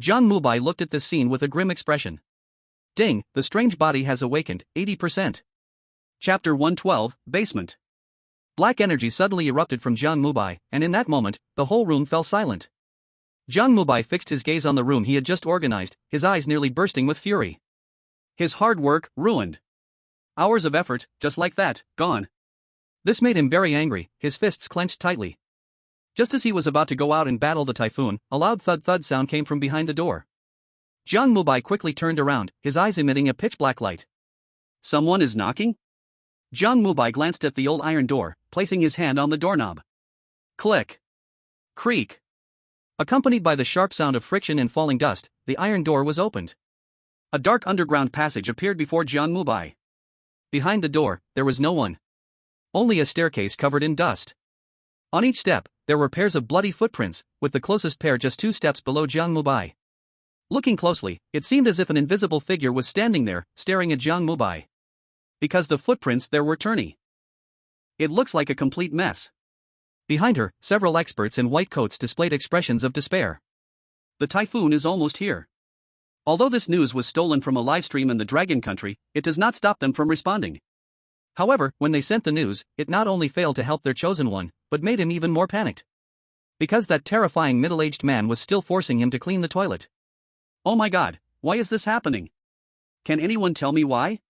Jiang Mubai looked at this scene with a grim expression. Ding, the strange body has awakened, 80%. Chapter 112, Basement. Black energy suddenly erupted from Jiang Mubai, and in that moment, the whole room fell silent. Jiang Mubai fixed his gaze on the room he had just organized, his eyes nearly bursting with fury. His hard work, ruined. Hours of effort, just like that, gone. This made him very angry, his fists clenched tightly. Just as he was about to go out and battle the typhoon, a loud thud-thud sound came from behind the door. Jiang Mubai quickly turned around, his eyes emitting a pitch-black light. Someone is knocking? Jiang Mubai glanced at the old iron door, placing his hand on the doorknob. Click. Creak. Accompanied by the sharp sound of friction and falling dust, the iron door was opened. A dark underground passage appeared before Jiang Mubai. Behind the door, there was no one. Only a staircase covered in dust. On each step, there were pairs of bloody footprints, with the closest pair just 2 steps below Jiang Mubai. Looking closely, it seemed as if an invisible figure was standing there, staring at Jiang Mubai. Because the footprints there were turny. It looks like a complete mess. Behind her, several experts in white coats displayed expressions of despair. The typhoon is almost here. Although this news was stolen from a livestream in the Dragon Country, it does not stop them from responding. However, when they sent the news, it not only failed to help their chosen one, but made him even more panicked. Because that terrifying middle-aged man was still forcing him to clean the toilet. Oh my god, why is this happening? Can anyone tell me why?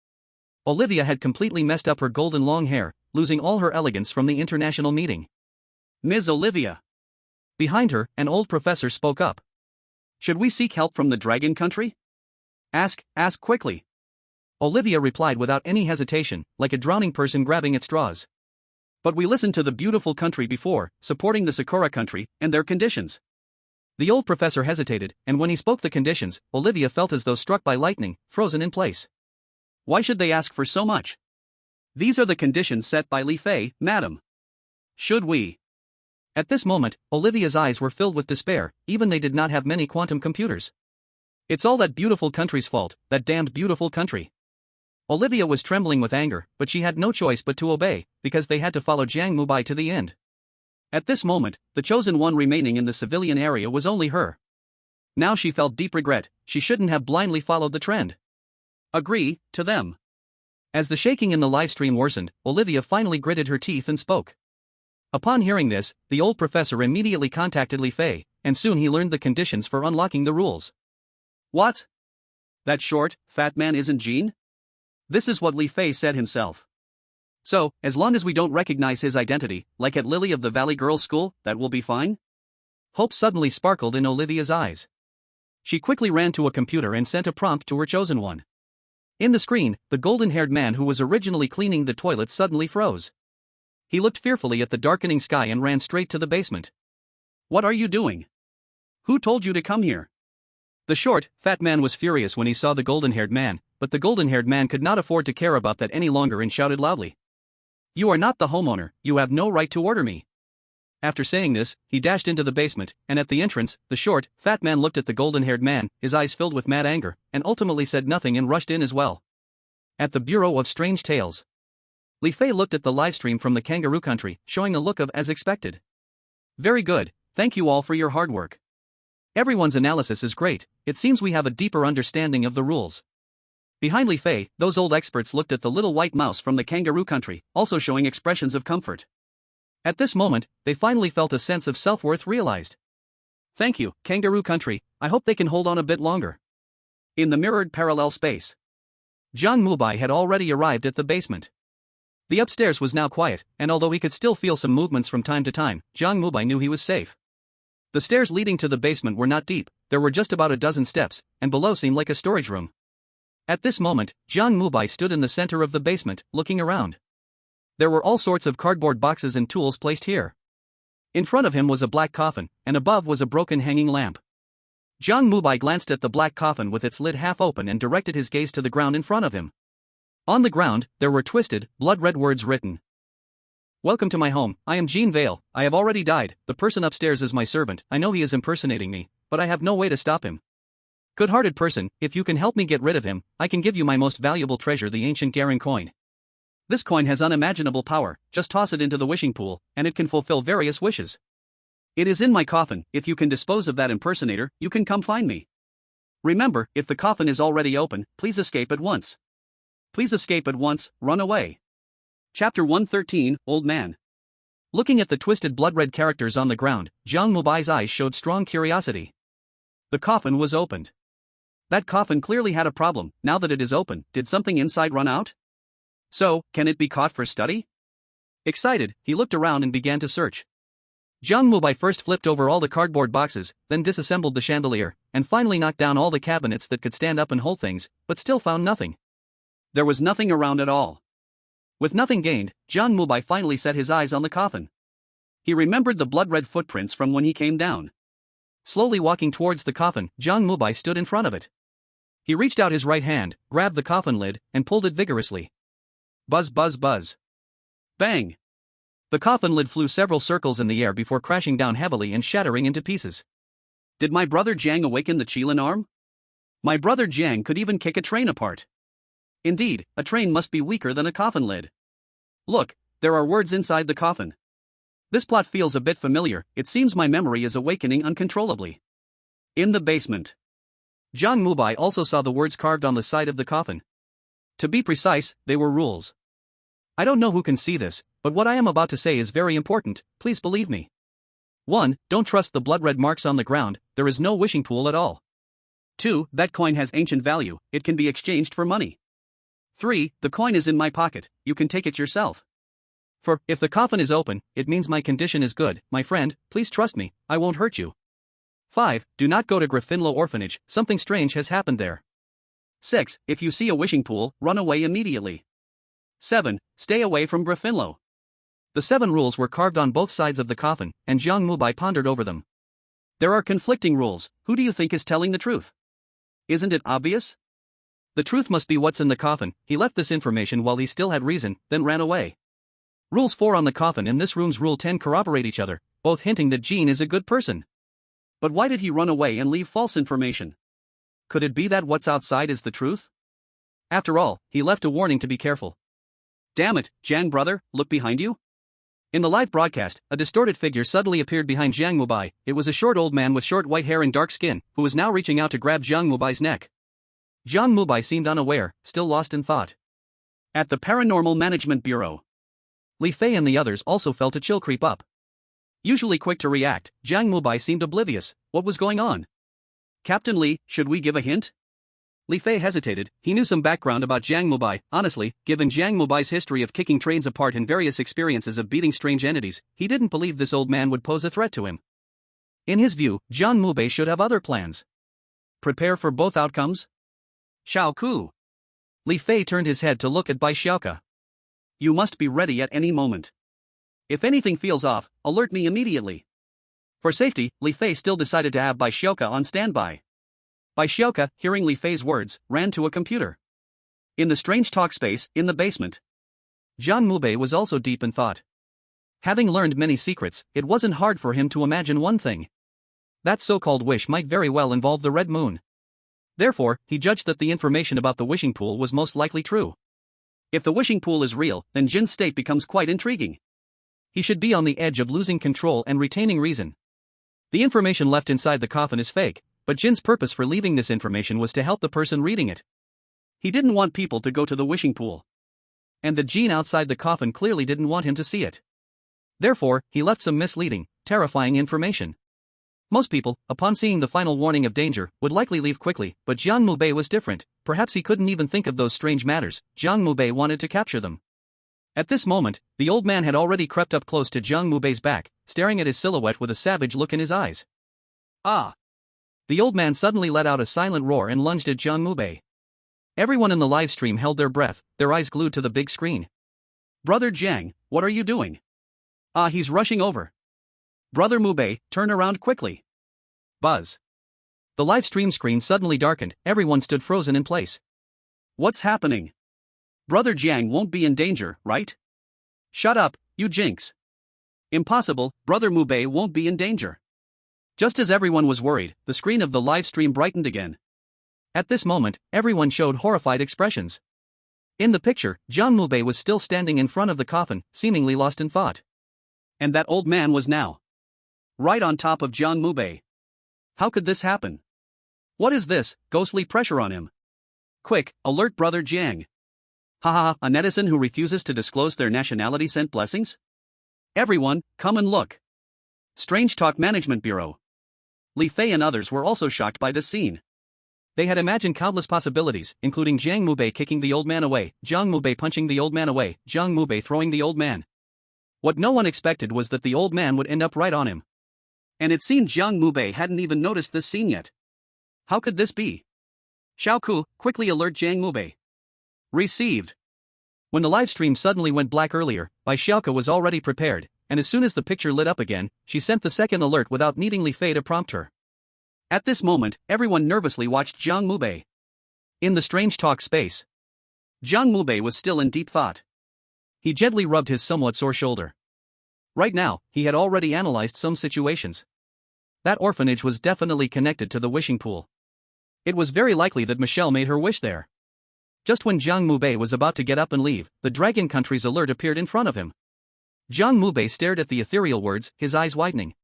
Olivia had completely messed up her golden long hair, losing all her elegance from the international meeting. Ms. Olivia. Behind her, an old professor spoke up. Should we seek help from the Dragon Country? Ask quickly. Olivia replied without any hesitation, like a drowning person grabbing at straws. But we listened to the beautiful country before, supporting the Sakura country, and their conditions. The old professor hesitated, and when he spoke the conditions, Olivia felt as though struck by lightning, frozen in place. Why should they ask for so much? These are the conditions set by Li Fei, madam. Should we? At this moment, Olivia's eyes were filled with despair, even they did not have many quantum computers. It's all that beautiful country's fault, that damned beautiful country. Olivia was trembling with anger, but she had no choice but to obey, because they had to follow Jiang Mubai to the end. At this moment, the chosen one remaining in the civilian area was only her. Now she felt deep regret, she shouldn't have blindly followed the trend. Agree, to them. As the shaking in the livestream worsened, Olivia finally gritted her teeth and spoke. Upon hearing this, the old professor immediately contacted Li Fei, and soon he learned the conditions for unlocking the rules. What? That short, fat man isn't Jean? This is what Li Fei said himself. So, as long as we don't recognize his identity, like at Lily of the Valley Girls' School, that will be fine? Hope suddenly sparkled in Olivia's eyes. She quickly ran to a computer and sent a prompt to her chosen one. In the screen, the golden-haired man who was originally cleaning the toilet suddenly froze. He looked fearfully at the darkening sky and ran straight to the basement. What are you doing? Who told you to come here? The short, fat man was furious when he saw the golden-haired man, but the golden-haired man could not afford to care about that any longer and shouted loudly. You are not the homeowner, you have no right to order me. After saying this, he dashed into the basement, and at the entrance, the short, fat man looked at the golden-haired man, his eyes filled with mad anger, and ultimately said nothing and rushed in as well. At the Bureau of Strange Tales. Li Fei looked at the livestream from the Kangaroo Country, showing a look of as expected. Very good, thank you all for your hard work. Everyone's analysis is great, it seems we have a deeper understanding of the rules. Behind Li Fei, those old experts looked at the little white mouse from the Kangaroo Country, also showing expressions of comfort. At this moment, they finally felt a sense of self-worth realized. Thank you, Kangaroo Country, I hope they can hold on a bit longer. In the mirrored parallel space. Jiang Mubai had already arrived at the basement. The upstairs was now quiet, and although he could still feel some movements from time to time, Jiang Mubai knew he was safe. The stairs leading to the basement were not deep, there were just about a dozen steps, and below seemed like a storage room. At this moment, Jiang Mubai stood in the center of the basement, looking around. There were all sorts of cardboard boxes and tools placed here. In front of him was a black coffin, and above was a broken hanging lamp. Jiang Mubai glanced at the black coffin with its lid half open and directed his gaze to the ground in front of him. On the ground, there were twisted, blood-red words written. Welcome to my home, I am Jean Vale, I have already died, the person upstairs is my servant, I know he is impersonating me, but I have no way to stop him. Good-hearted person, if you can help me get rid of him, I can give you my most valuable treasure, the ancient Garin coin. This coin has unimaginable power, just toss it into the wishing pool, and it can fulfill various wishes. It is in my coffin, if you can dispose of that impersonator, you can come find me. Remember, if the coffin is already open, please escape at once. Please escape at once, run away. Chapter 113, Old Man. Looking at the twisted blood-red characters on the ground, Jiang Mubai's eyes showed strong curiosity. The coffin was opened. That coffin clearly had a problem, now that it is open, did something inside run out? So, can it be caught for study? Excited, he looked around and began to search. Jiang Mubai first flipped over all the cardboard boxes, then disassembled the chandelier, and finally knocked down all the cabinets that could stand up and hold things, but still found nothing. There was nothing around at all. With nothing gained, Jiang Mubai finally set his eyes on the coffin. He remembered the blood-red footprints from when he came down. Slowly walking towards the coffin, Jiang Mubai stood in front of it. He reached out his right hand, grabbed the coffin lid, and pulled it vigorously. Buzz buzz buzz. Bang! The coffin lid flew several circles in the air before crashing down heavily and shattering into pieces. Did my brother Jiang awaken the Qilin arm? My brother Jiang could even kick a train apart. Indeed, a train must be weaker than a coffin lid. Look, there are words inside the coffin. This plot feels a bit familiar. It seems my memory is awakening uncontrollably. In the basement. Jiang Mubai also saw the words carved on the side of the coffin. To be precise, they were rules. I don't know who can see this, but what I am about to say is very important, please believe me. 1. Don't trust the blood-red marks on the ground, there is no wishing pool at all. 2. That coin has ancient value, it can be exchanged for money. 3. The coin is in my pocket, you can take it yourself. 4. If the coffin is open, it means my condition is good, my friend, please trust me, I won't hurt you. 5. Do not go to Gryffindor Orphanage, something strange has happened there. 6. If you see a wishing pool, run away immediately. 7. Stay away from Gryffindor. The 7 rules were carved on both sides of the coffin, and Jiang Mubai pondered over them. There are conflicting rules, who do you think is telling the truth? Isn't it obvious? The truth must be what's in the coffin. He left this information while he still had reason, then ran away. Rules 4 on the coffin and this room's rule 10 corroborate each other, both hinting that Jean is a good person. But why did he run away and leave false information? Could it be that what's outside is the truth? After all, he left a warning to be careful. Damn it, Jiang brother, look behind you. In the live broadcast, a distorted figure suddenly appeared behind Jiang Mubai. It was a short old man with short white hair and dark skin, who was now reaching out to grab Jiang Mubai's neck. Jiang Mubai seemed unaware, still lost in thought. At the Paranormal Management Bureau, Li Fei and the others also felt a chill creep up. Usually quick to react, Jiang Mubai seemed oblivious. What was going on? Captain Li, should we give a hint? Li Fei hesitated. He knew some background about Jiang Mubai. Honestly, given Jiang Mubai's history of kicking trains apart and various experiences of beating strange entities, he didn't believe this old man would pose a threat to him. In his view, Jiang Mubai should have other plans. Prepare for both outcomes? Xiao Ku. Li Fei turned his head to look at Bai Xiaoke. You must be ready at any moment. If anything feels off, alert me immediately. For safety, Li Fei still decided to have Bai Xiaoke on standby. Bai Xiaoke, hearing Li Fei's words, ran to a computer. In the strange talk space, in the basement, Jiang Mubai was also deep in thought. Having learned many secrets, it wasn't hard for him to imagine one thing. That so-called wish might very well involve the Red Moon. Therefore, he judged that the information about the wishing pool was most likely true. If the wishing pool is real, then Jin's state becomes quite intriguing. He should be on the edge of losing control and retaining reason. The information left inside the coffin is fake, but Jin's purpose for leaving this information was to help the person reading it. He didn't want people to go to the wishing pool. And the Jin outside the coffin clearly didn't want him to see it. Therefore, he left some misleading, terrifying information. Most people, upon seeing the final warning of danger, would likely leave quickly, but Jiang Mubai was different. Perhaps he couldn't even think of those strange matters. Jiang Mubai wanted to capture them. At this moment, the old man had already crept up close to Jiang Mubei's back, staring at his silhouette with a savage look in his eyes. Ah! The old man suddenly let out a silent roar and lunged at Jiang Mubai. Everyone in the live stream held their breath, their eyes glued to the big screen. Brother Jiang, what are you doing? Ah, he's rushing over. Brother Mubai, turn around quickly. Buzz. The live stream screen suddenly darkened, everyone stood frozen in place. What's happening? Brother Jiang won't be in danger, right? Shut up, you jinx. Impossible, Brother Mubai won't be in danger. Just as everyone was worried, the screen of the live stream brightened again. At this moment, everyone showed horrified expressions. In the picture, Jiang Mubai was still standing in front of the coffin, seemingly lost in thought. And that old man was now right on top of Jiang Mubai. How could this happen? What is this, ghostly pressure on him? Quick, alert Brother Jiang. Haha, a netizen who refuses to disclose their nationality sent blessings? Everyone, come and look. Strange Talk Management Bureau. Li Fei and others were also shocked by this scene. They had imagined countless possibilities, including Jiang Mubai kicking the old man away, Jiang Mubai punching the old man away, Jiang Mubai throwing the old man. What no one expected was that the old man would end up right on him. And it seemed Jiang Mubai hadn't even noticed this scene yet. How could this be? Xiao Ku, quickly alert Jiang Mubai. Received. When the live stream suddenly went black earlier, Bai Xiaoke was already prepared, and as soon as the picture lit up again, she sent the second alert without needing Li Fei to prompt her. At this moment, everyone nervously watched Jiang Mubai. In the strange talk space, Jiang Mubai was still in deep thought. He gently rubbed his somewhat sore shoulder. Right now, he had already analyzed some situations. That orphanage was definitely connected to the wishing pool. It was very likely that Michelle made her wish there. Just when Jiang Mubai was about to get up and leave, the Dragon Country's alert appeared in front of him. Jiang Mubai stared at the ethereal words, his eyes widening.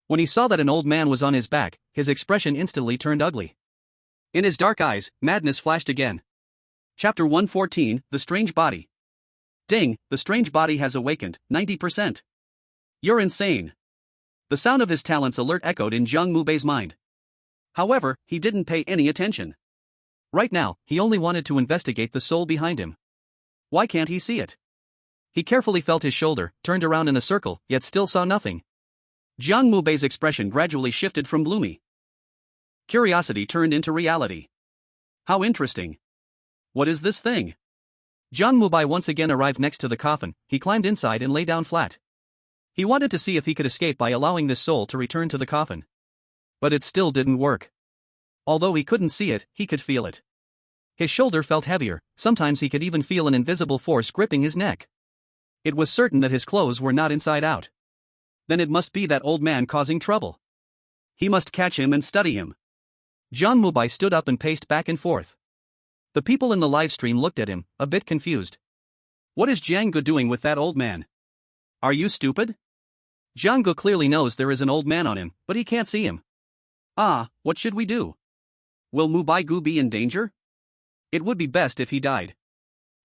When he saw that an old man was on his back, his expression instantly turned ugly. In his dark eyes, madness flashed again. Chapter 114, The Strange Body. Ding, the strange body has awakened, 90%. You're insane. The sound of his talent's alert echoed in Jiang Mubei's mind. However, he didn't pay any attention. Right now, he only wanted to investigate the soul behind him. Why can't he see it? He carefully felt his shoulder, turned around in a circle, yet still saw nothing. Jiang Mubei's expression gradually shifted from gloomy curiosity turned into reality. How interesting. What is this thing? Jiang Mubai once again arrived next to the coffin. He climbed inside and lay down flat. He wanted to see if he could escape by allowing this soul to return to the coffin. But it still didn't work. Although he couldn't see it, he could feel it. His shoulder felt heavier, sometimes he could even feel an invisible force gripping his neck. It was certain that his clothes were not inside out. Then it must be that old man causing trouble. He must catch him and study him. Jiang Mubai stood up and paced back and forth. The people in the live stream looked at him, a bit confused. What is Jiang Gu doing with that old man? Are you stupid? Jiang Gu clearly knows there is an old man on him, but he can't see him. What should we do? Will Mubai Gu be in danger? It would be best if he died.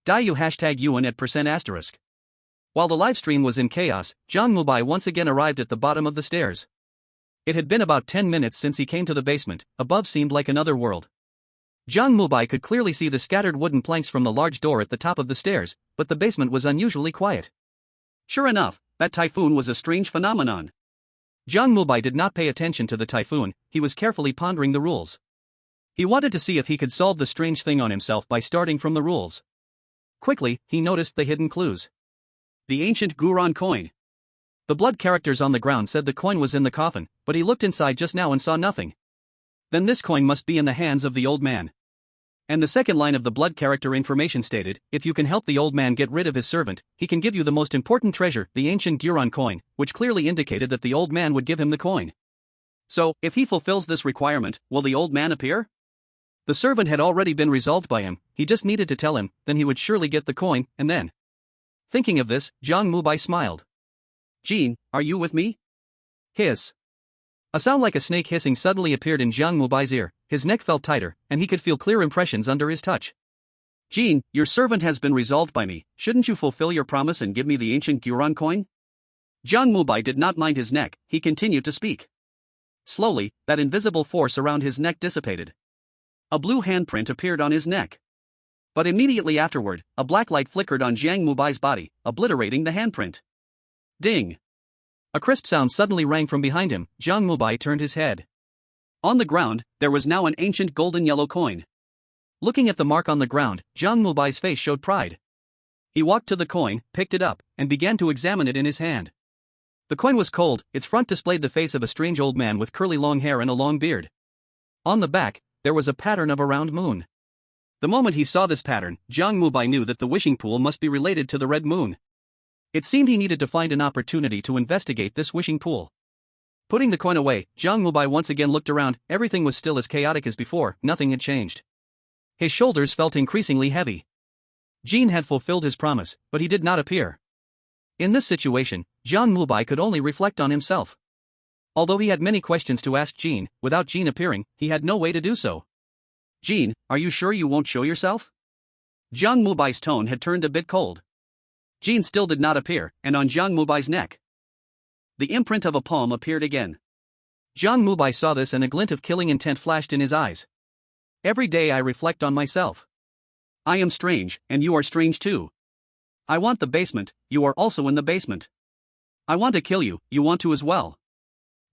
Diyu #UN at %*. While the livestream was in chaos, Jiang Mubai once again arrived at the bottom of the stairs. It had been about 10 minutes since he came to the basement. Above seemed like another world. Jiang Mubai could clearly see the scattered wooden planks from the large door at the top of the stairs, but the basement was unusually quiet. Sure enough, that typhoon was a strange phenomenon. Jiang Mubai did not pay attention to the typhoon, he was carefully pondering the rules. He wanted to see if he could solve the strange thing on himself by starting from the rules. Quickly, he noticed the hidden clues. The ancient Guran coin. The blood characters on the ground said the coin was in the coffin, but he looked inside just now and saw nothing. Then this coin must be in the hands of the old man. And the second line of the blood character information stated, if you can help the old man get rid of his servant, he can give you the most important treasure, the ancient Guran coin, which clearly indicated that the old man would give him the coin. So, if he fulfills this requirement, will the old man appear? The servant had already been resolved by him, he just needed to tell him, then he would surely get the coin, and then. Thinking of this, Jiang Mubai smiled. Jean, are you with me? Hiss. A sound like a snake hissing suddenly appeared in Jiang Mubai's ear, his neck felt tighter, and he could feel clear impressions under his touch. Jean, your servant has been resolved by me, shouldn't you fulfill your promise and give me the ancient Guran coin? Jiang Mubai did not mind his neck, he continued to speak. Slowly, that invisible force around his neck dissipated. A blue handprint appeared on his neck. But immediately afterward, a black light flickered on Jiang Mubai's body, obliterating the handprint. Ding! A crisp sound suddenly rang from behind him. Jiang Mubai turned his head. On the ground, there was now an ancient golden yellow coin. Looking at the mark on the ground, Jiang Mubai's face showed pride. He walked to the coin, picked it up, and began to examine it in his hand. The coin was cold, its front displayed the face of a strange old man with curly long hair and a long beard. On the back, there was a pattern of a round moon. The moment he saw this pattern, Jiang Mubai knew that the wishing pool must be related to the red moon. It seemed he needed to find an opportunity to investigate this wishing pool. Putting the coin away, Jiang Mubai once again looked around. Everything was still as chaotic as before, nothing had changed. His shoulders felt increasingly heavy. Jean had fulfilled his promise, but he did not appear. In this situation, Jiang Mubai could only reflect on himself. Although he had many questions to ask Jean, without Jean appearing, he had no way to do so. Jean, are you sure you won't show yourself? Jiang Mubai's tone had turned a bit cold. Jean still did not appear, and on Jiang Mubai's neck, the imprint of a palm appeared again. Jiang Mubai saw this and a glint of killing intent flashed in his eyes. Every day I reflect on myself. I am strange, and you are strange too. I want the basement, you are also in the basement. I want to kill you, you want to as well.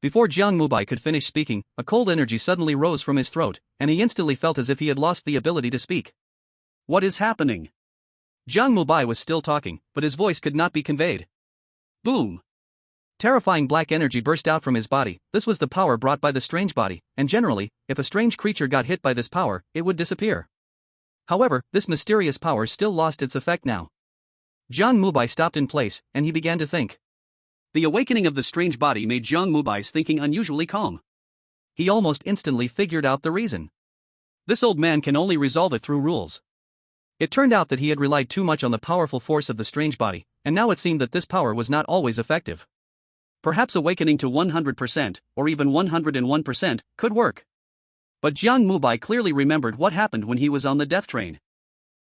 Before Jiang Mubai could finish speaking, a cold energy suddenly rose from his throat, and he instantly felt as if he had lost the ability to speak. What is happening? Jiang Mubai was still talking, but his voice could not be conveyed. Boom! Terrifying black energy burst out from his body. This was the power brought by the strange body, and generally, if a strange creature got hit by this power, it would disappear. However, this mysterious power still lost its effect now. Jiang Mubai stopped in place, and he began to think. The awakening of the strange body made Jiang Mubai's thinking unusually calm. He almost instantly figured out the reason. This old man can only resolve it through rules. It turned out that he had relied too much on the powerful force of the strange body, and now it seemed that this power was not always effective. Perhaps awakening to 100%, or even 101%, could work. But Jiang Mubai clearly remembered what happened when he was on the death train.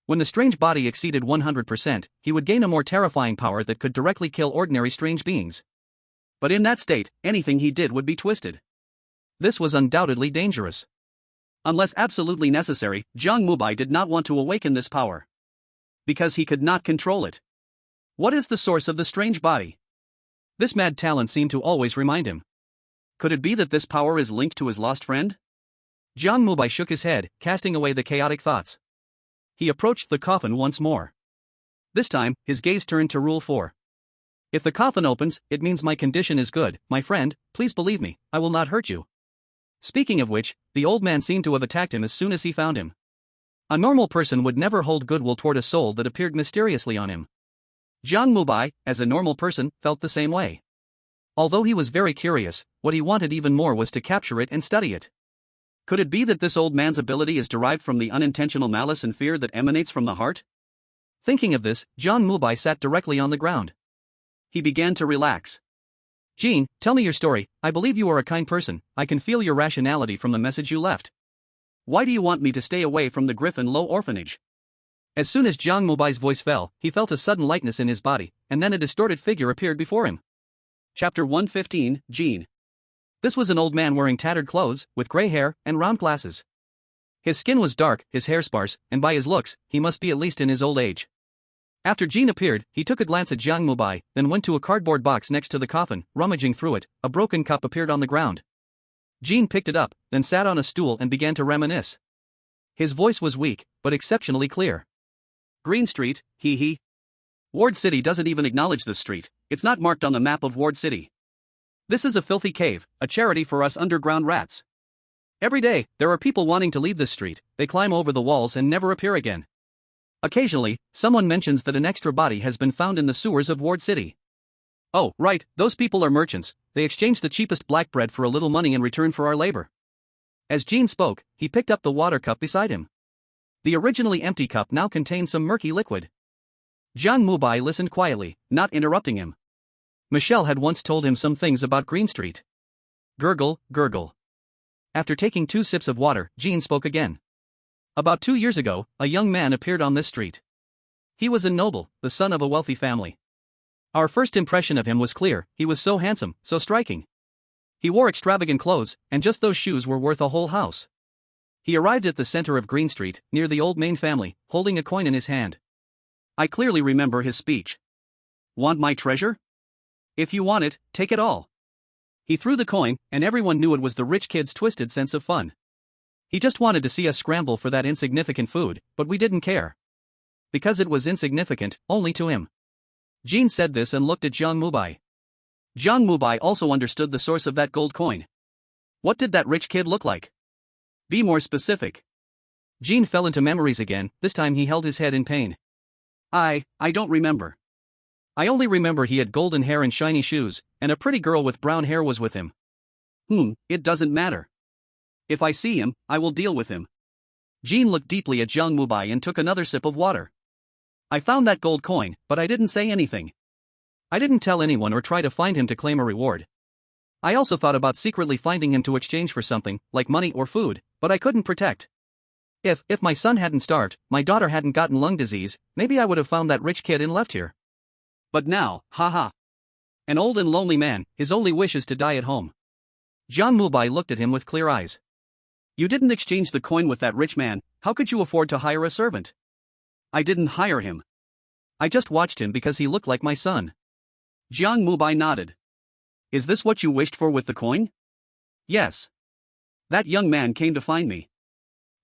When the strange body exceeded 100%, he would gain a more terrifying power that could directly kill ordinary strange beings. But in that state, anything he did would be twisted. This was undoubtedly dangerous. Unless absolutely necessary, Jiang Mubai did not want to awaken this power. Because he could not control it. What is the source of the strange body? This mad talent seemed to always remind him. Could it be that this power is linked to his lost friend? Jiang Mubai shook his head, casting away the chaotic thoughts. He approached the coffin once more. This time, his gaze turned to Rule 4. If the coffin opens, it means my condition is good, my friend, please believe me, I will not hurt you. Speaking of which, the old man seemed to have attacked him as soon as he found him. A normal person would never hold goodwill toward a soul that appeared mysteriously on him. Jiang Mubai, as a normal person, felt the same way. Although he was very curious, what he wanted even more was to capture it and study it. Could it be that this old man's ability is derived from the unintentional malice and fear that emanates from the heart? Thinking of this, Jiang Mubai sat directly on the ground. He began to relax. Jean, tell me your story, I believe you are a kind person, I can feel your rationality from the message you left. Why do you want me to stay away from the Griffin Low orphanage? As soon as Jiang Mubai's voice fell, he felt a sudden lightness in his body, and then a distorted figure appeared before him. Chapter 115, Jean. This was an old man wearing tattered clothes, with gray hair, and round glasses. His skin was dark, his hair sparse, and by his looks, he must be at least in his old age. After Jean appeared, he took a glance at Jiang Mubai, then went to a cardboard box next to the coffin, rummaging through it, a broken cup appeared on the ground. Jean picked it up, then sat on a stool and began to reminisce. His voice was weak, but exceptionally clear. Green Street, hee. Ward City doesn't even acknowledge this street, it's not marked on the map of Ward City. This is a filthy cave, a charity for us underground rats. Every day, there are people wanting to leave this street, they climb over the walls and never appear again. Occasionally, someone mentions that an extra body has been found in the sewers of Ward City. Oh, right, those people are merchants, they exchange the cheapest black bread for a little money in return for our labor. As Jean spoke, he picked up the water cup beside him. The originally empty cup now contained some murky liquid. Jiang Mubai listened quietly, not interrupting him. Michelle had once told him some things about Green Street. Gurgle, gurgle. After taking 2 sips of water, Jean spoke again. About 2 years ago, a young man appeared on this street. He was a noble, the son of a wealthy family. Our first impression of him was clear, he was so handsome, so striking. He wore extravagant clothes, and just those shoes were worth a whole house. He arrived at the center of Green Street, near the old Main family, holding a coin in his hand. I clearly remember his speech. Want my treasure? If you want it, take it all. He threw the coin, and everyone knew it was the rich kid's twisted sense of fun. He just wanted to see us scramble for that insignificant food, but we didn't care. Because it was insignificant, only to him. Jean said this and looked at Jiang Mubai. Jiang Mubai also understood the source of that gold coin. What did that rich kid look like? Be more specific. Jean fell into memories again, this time he held his head in pain. I don't remember. I only remember he had golden hair and shiny shoes, and a pretty girl with brown hair was with him. It doesn't matter. If I see him, I will deal with him. Jean looked deeply at Jiang Mubai and took another sip of water. I found that gold coin, but I didn't say anything. I didn't tell anyone or try to find him to claim a reward. I also thought about secretly finding him to exchange for something, like money or food, but I couldn't protect. If my son hadn't starved, my daughter hadn't gotten lung disease, maybe I would have found that rich kid and left here. But now, haha. An old and lonely man, his only wish is to die at home. Jiang Mubai looked at him with clear eyes. You didn't exchange the coin with that rich man, how could you afford to hire a servant? I didn't hire him. I just watched him because he looked like my son. Jiang Mubai nodded. Is this what you wished for with the coin? Yes. That young man came to find me.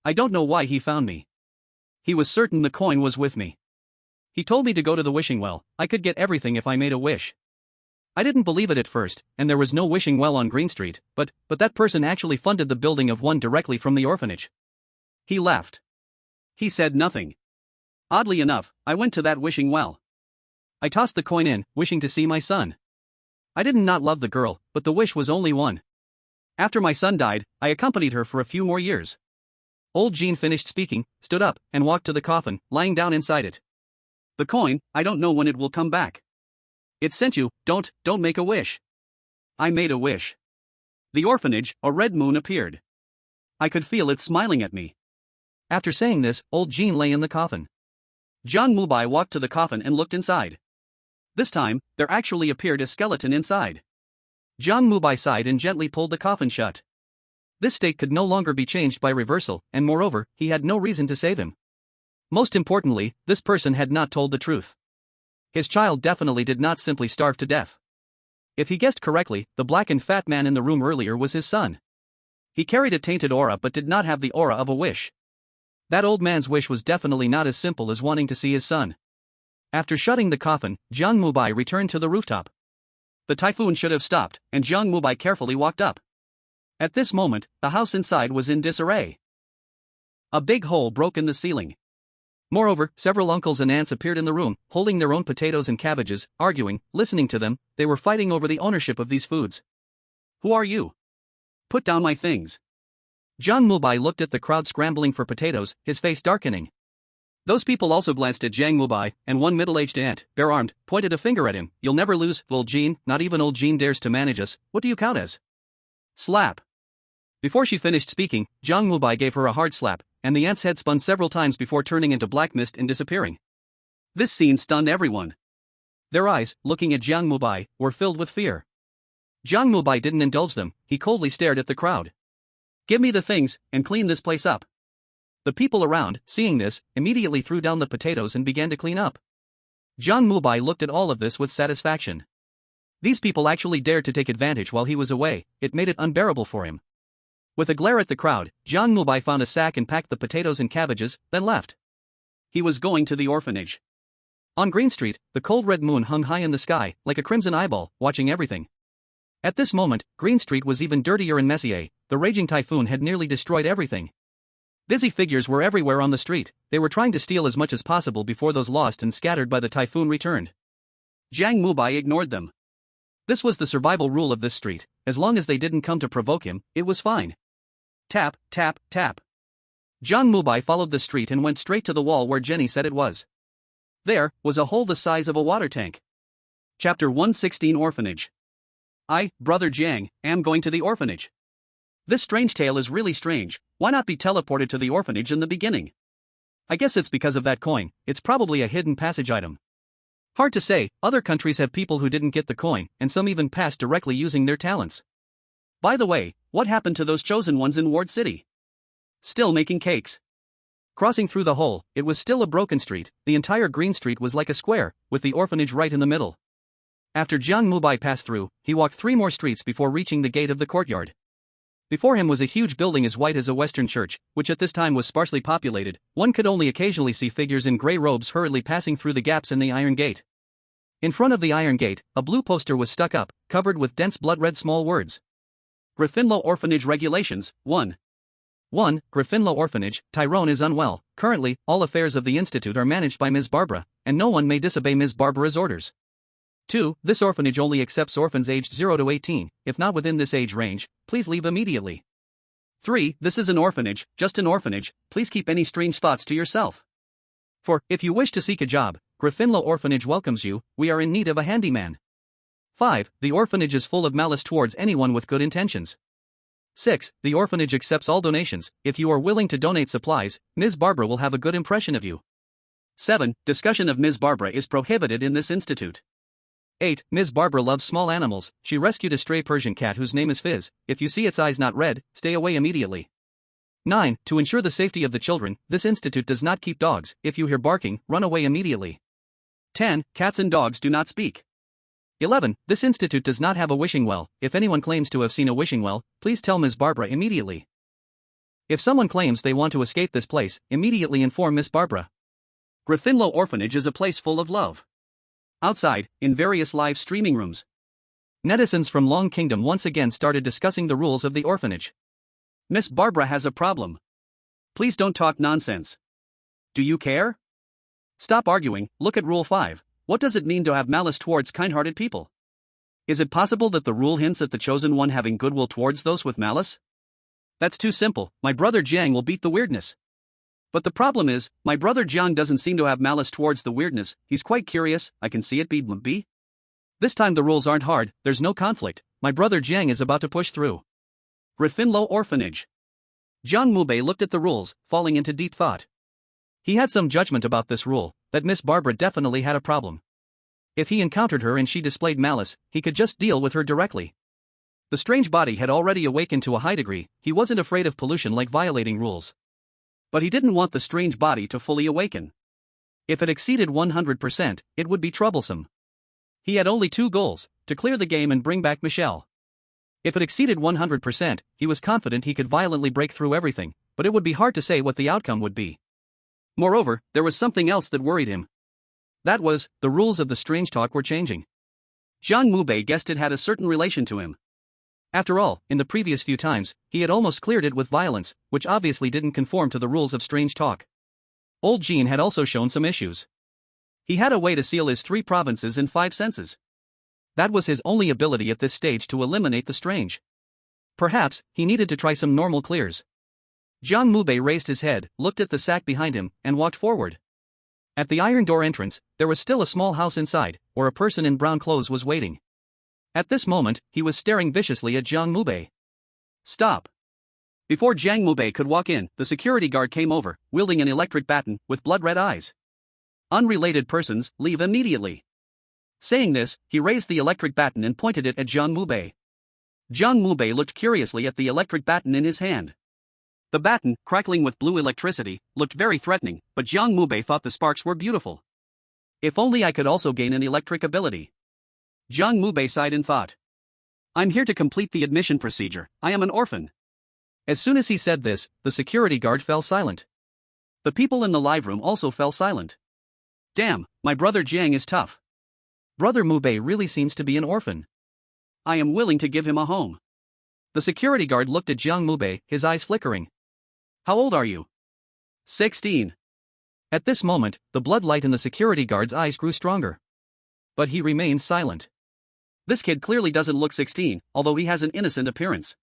I don't know why he found me. He was certain the coin was with me. He told me to go to the wishing well, I could get everything if I made a wish. I didn't believe it at first, and there was no wishing well on Green Street, but that person actually funded the building of one directly from the orphanage. He left. He said nothing. Oddly enough, I went to that wishing well. I tossed the coin in, wishing to see my son. I didn't not love the girl, but the wish was only one. After my son died, I accompanied her for a few more years. Old Jean finished speaking, stood up, and walked to the coffin, lying down inside it. The coin, I don't know when it will come back. It sent you, don't make a wish. I made a wish. The orphanage, a red moon appeared. I could feel it smiling at me. After saying this, old Jean lay in the coffin. Jiang Mubai walked to the coffin and looked inside. This time, there actually appeared a skeleton inside. Jiang Mubai sighed and gently pulled the coffin shut. This state could no longer be changed by reversal, and moreover, he had no reason to save him. Most importantly, this person had not told the truth. His child definitely did not simply starve to death. If he guessed correctly, the black and fat man in the room earlier was his son. He carried a tainted aura but did not have the aura of a wish. That old man's wish was definitely not as simple as wanting to see his son. After shutting the coffin, Jiang Mubai returned to the rooftop. The typhoon should have stopped, and Jiang Mubai carefully walked up. At this moment, the house inside was in disarray. A big hole broke in the ceiling. Moreover, several uncles and aunts appeared in the room, holding their own potatoes and cabbages, arguing, listening to them, they were fighting over the ownership of these foods. Who are you? Put down my things. Jiang Mubai looked at the crowd scrambling for potatoes, his face darkening. Those people also glanced at Jiang Mubai, and one middle-aged aunt, bare-armed, pointed a finger at him. You'll never lose, old Jean, not even old Jean dares to manage us, what do you count as? Slap. Before she finished speaking, Jiang Mubai gave her a hard slap, and the ant's head spun several times before turning into black mist and disappearing. This scene stunned everyone. Their eyes, looking at Jiang Mubai, were filled with fear. Jiang Mubai didn't indulge them, he coldly stared at the crowd. Give me the things, and clean this place up. The people around, seeing this, immediately threw down the potatoes and began to clean up. Jiang Mubai looked at all of this with satisfaction. These people actually dared to take advantage while he was away, it made it unbearable for him. With a glare at the crowd, Jiang Mubai found a sack and packed the potatoes and cabbages, then left. He was going to the orphanage. On Green Street, the cold red moon hung high in the sky, like a crimson eyeball, watching everything. At this moment, Green Street was even dirtier and messier, the raging typhoon had nearly destroyed everything. Busy figures were everywhere on the street, they were trying to steal as much as possible before those lost and scattered by the typhoon returned. Jiang Mubai ignored them. This was the survival rule of this street, as long as they didn't come to provoke him, it was fine. Tap, tap, tap. Jiang Mubai followed the street and went straight to the wall where Jenny said it was. There was a hole the size of a water tank. Chapter 116 Orphanage. I, Brother Jiang, am going to the orphanage. This strange tale is really strange, why not be teleported to the orphanage in the beginning? I guess it's because of that coin, it's probably a hidden passage item. Hard to say, other countries have people who didn't get the coin, and some even passed directly using their talents. By the way, what happened to those chosen ones in Ward City? Still making cakes. Crossing through the hole, it was still a broken street, the entire Green Street was like a square, with the orphanage right in the middle. After Jiang Mubai passed through, he walked 3 more streets before reaching the gate of the courtyard. Before him was a huge building as white as a Western church, which at this time was sparsely populated, one could only occasionally see figures in grey robes hurriedly passing through the gaps in the iron gate. In front of the iron gate, a blue poster was stuck up, covered with dense blood-red small words. Gryffindor Orphanage Regulations, 1. 1. Gryffindor Orphanage, Tyrone is unwell, currently, all affairs of the institute are managed by Ms. Barbara, and no one may disobey Ms. Barbara's orders. 2. This orphanage only accepts orphans aged 0 to 18, if not within this age range, please leave immediately. 3. This is an orphanage, just an orphanage, please keep any strange thoughts to yourself. 4. If you wish to seek a job, Gryffindor Orphanage welcomes you, we are in need of a handyman. 5. The orphanage is full of malice towards anyone with good intentions. 6. The orphanage accepts all donations, if you are willing to donate supplies, Ms. Barbara will have a good impression of you. 7. Discussion of Ms. Barbara is prohibited in this institute. 8. Ms. Barbara loves small animals, she rescued a stray Persian cat whose name is Fizz, if you see its eyes not red, stay away immediately. 9. To ensure the safety of the children, this institute does not keep dogs, if you hear barking, run away immediately. 10. Cats and dogs do not speak. 11. This institute does not have a wishing well, if anyone claims to have seen a wishing well, please tell Ms. Barbara immediately. If someone claims they want to escape this place, immediately inform Ms. Barbara. Gryffindor Orphanage is a place full of love. Outside, in various live streaming rooms, netizens from Long Kingdom once again started discussing the rules of the orphanage. Miss Barbara has a problem. Please don't talk nonsense. Do you care? Stop arguing, look at Rule 5. What does it mean to have malice towards kind-hearted people? Is it possible that the rule hints at the chosen one having goodwill towards those with malice? That's too simple, my brother Jiang will beat the weirdness. But the problem is, my brother Jiang doesn't seem to have malice towards the weirdness, he's quite curious, I can see it be. This time the rules aren't hard, there's no conflict, my brother Jiang is about to push through. Griffinlow Orphanage. Jiang Mubai looked at the rules, falling into deep thought. He had some judgment about this rule, that Miss Barbara definitely had a problem. If he encountered her and she displayed malice, he could just deal with her directly. The strange body had already awakened to a high degree, he wasn't afraid of pollution like violating rules. But he didn't want the strange body to fully awaken. If it exceeded 100%, it would be troublesome. He had only two goals, to clear the game and bring back Michelle. If it exceeded 100%, he was confident he could violently break through everything, but it would be hard to say what the outcome would be. Moreover, there was something else that worried him. That was, the rules of the strange talk were changing. Jiang Mubai guessed it had a certain relation to him. After all, in the previous few times, he had almost cleared it with violence, which obviously didn't conform to the rules of strange talk. Old Jean had also shown some issues. He had a way to seal his 3 provinces in 5 senses. That was his only ability at this stage to eliminate the strange. Perhaps, he needed to try some normal clears. Jiang Mubai raised his head, looked at the sack behind him, and walked forward. At the iron door entrance, there was still a small house inside, where a person in brown clothes was waiting. At this moment, he was staring viciously at Jiang Mubai. Stop! Before Jiang Mubai could walk in, the security guard came over, wielding an electric baton, with blood-red eyes. Unrelated persons, leave immediately. Saying this, he raised the electric baton and pointed it at Jiang Mubai. Jiang Mubai looked curiously at the electric baton in his hand. The baton, crackling with blue electricity, looked very threatening, but Jiang Mubai thought the sparks were beautiful. If only I could also gain an electric ability. Jiang Mubai sighed in thought. I'm here to complete the admission procedure, I am an orphan. As soon as he said this, the security guard fell silent. The people in the live room also fell silent. Damn, my brother Jiang is tough. Brother Mubai really seems to be an orphan. I am willing to give him a home. The security guard looked at Jiang Mubai, his eyes flickering. How old are you? 16. At this moment, the blood light in the security guard's eyes grew stronger. But he remained silent. This kid clearly doesn't look 16, although he has an innocent appearance.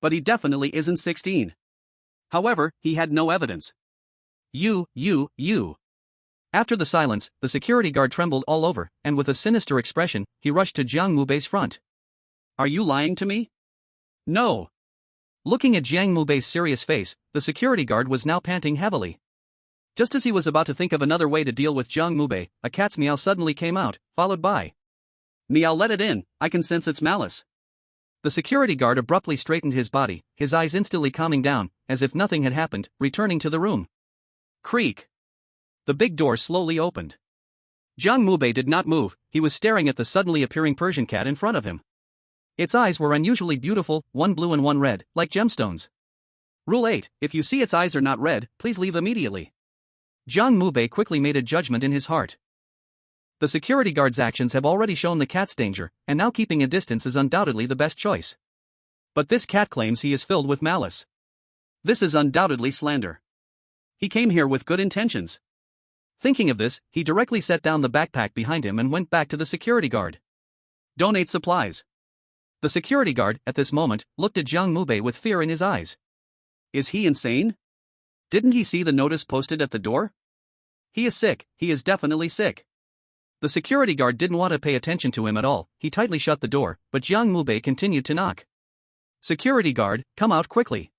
But he definitely isn't 16. However, he had no evidence. You. After the silence, the security guard trembled all over, and with a sinister expression, he rushed to Jiang Mubai's front. Are you lying to me? No. Looking at Jiang Mubai's serious face, the security guard was now panting heavily. Just as he was about to think of another way to deal with Jiang Mubai, a cat's meow suddenly came out, followed by, Meow, let it in, I can sense its malice. The security guard abruptly straightened his body, his eyes instantly calming down, as if nothing had happened, returning to the room. Creak. The big door slowly opened. Jiang Mubai did not move, he was staring at the suddenly appearing Persian cat in front of him. Its eyes were unusually beautiful, one blue and one red, like gemstones. Rule 8, if you see its eyes are not red, please leave immediately. Jiang Mubai quickly made a judgment in his heart. The security guard's actions have already shown the cat's danger, and now keeping a distance is undoubtedly the best choice. But this cat claims he is filled with malice. This is undoubtedly slander. He came here with good intentions. Thinking of this, he directly set down the backpack behind him and went back to the security guard. Donate supplies. The security guard, at this moment, looked at Jiang Mubai with fear in his eyes. Is he insane? Didn't he see the notice posted at the door? He is sick, he is definitely sick. The security guard didn't want to pay attention to him at all, he tightly shut the door, but Jiang Mubai continued to knock. Security guard, come out quickly.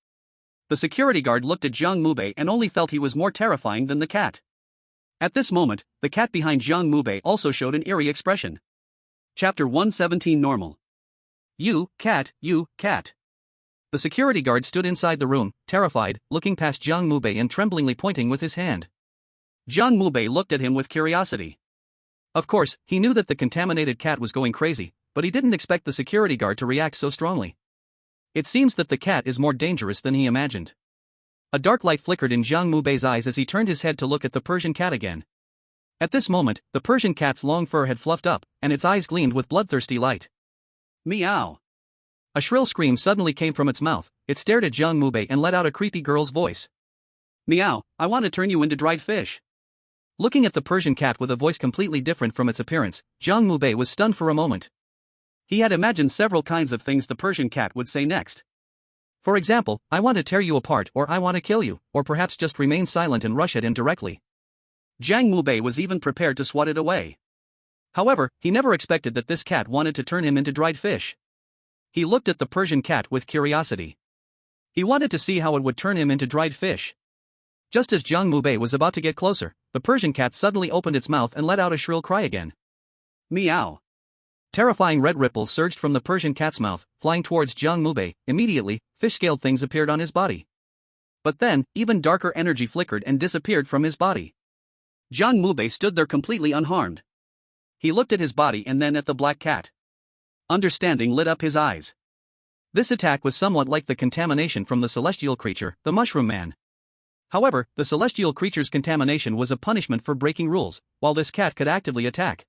The security guard looked at Jiang Mubai and only felt he was more terrifying than the cat. At this moment, the cat behind Jiang Mubai also showed an eerie expression. Chapter 117 Normal. You cat. The security guard stood inside the room, terrified, looking past Jiang Mubai and tremblingly pointing with his hand. Jiang Mubai looked at him with curiosity. Of course, he knew that the contaminated cat was going crazy, but he didn't expect the security guard to react so strongly. It seems that the cat is more dangerous than he imagined. A dark light flickered in Jiang Mubei's eyes as he turned his head to look at the Persian cat again. At this moment, the Persian cat's long fur had fluffed up, and its eyes gleamed with bloodthirsty light. Meow. A shrill scream suddenly came from its mouth, it stared at Jiang Mubai and let out a creepy girl's voice. Meow, I want to turn you into dried fish. Looking at the Persian cat with a voice completely different from its appearance, Jiang Mubai was stunned for a moment. He had imagined several kinds of things the Persian cat would say next. For example, I want to tear you apart, or I want to kill you, or perhaps just remain silent and rush at him directly. Jiang Mubai was even prepared to swat it away. However, he never expected that this cat wanted to turn him into dried fish. He looked at the Persian cat with curiosity. He wanted to see how it would turn him into dried fish. Just as Jiang Mubai was about to get closer, the Persian cat suddenly opened its mouth and let out a shrill cry again. Meow. Terrifying red ripples surged from the Persian cat's mouth, flying towards Jiang Mubai. Immediately, fish-scaled things appeared on his body. But then, even darker energy flickered and disappeared from his body. Jiang Mubai stood there completely unharmed. He looked at his body and then at the black cat. Understanding lit up his eyes. This attack was somewhat like the contamination from the celestial creature, the Mushroom Man. However, the celestial creature's contamination was a punishment for breaking rules, while this cat could actively attack.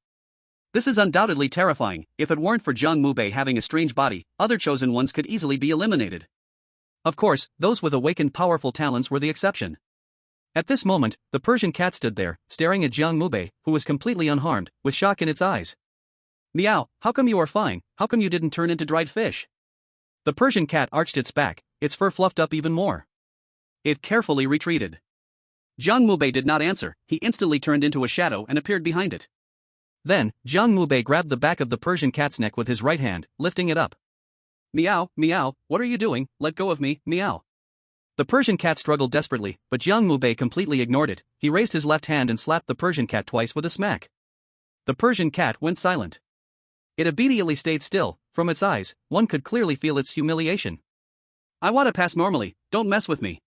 This is undoubtedly terrifying. If it weren't for Jiang Mubai having a strange body, other chosen ones could easily be eliminated. Of course, those with awakened powerful talents were the exception. At this moment, the Persian cat stood there, staring at Jiang Mubai, who was completely unharmed, with shock in its eyes. Meow, how come you are fine? How come you didn't turn into dried fish? The Persian cat arched its back, its fur fluffed up even more. It carefully retreated. Jiang Mubai did not answer. He instantly turned into a shadow and appeared behind it. Then, Jiang Mubai grabbed the back of the Persian cat's neck with his right hand, lifting it up. Meow, meow, what are you doing? Let go of me, meow. The Persian cat struggled desperately, but Jiang Mubai completely ignored it. He raised his left hand and slapped the Persian cat twice with a smack. The Persian cat went silent. It obediently stayed still. From its eyes, one could clearly feel its humiliation. I want to pass normally, don't mess with me.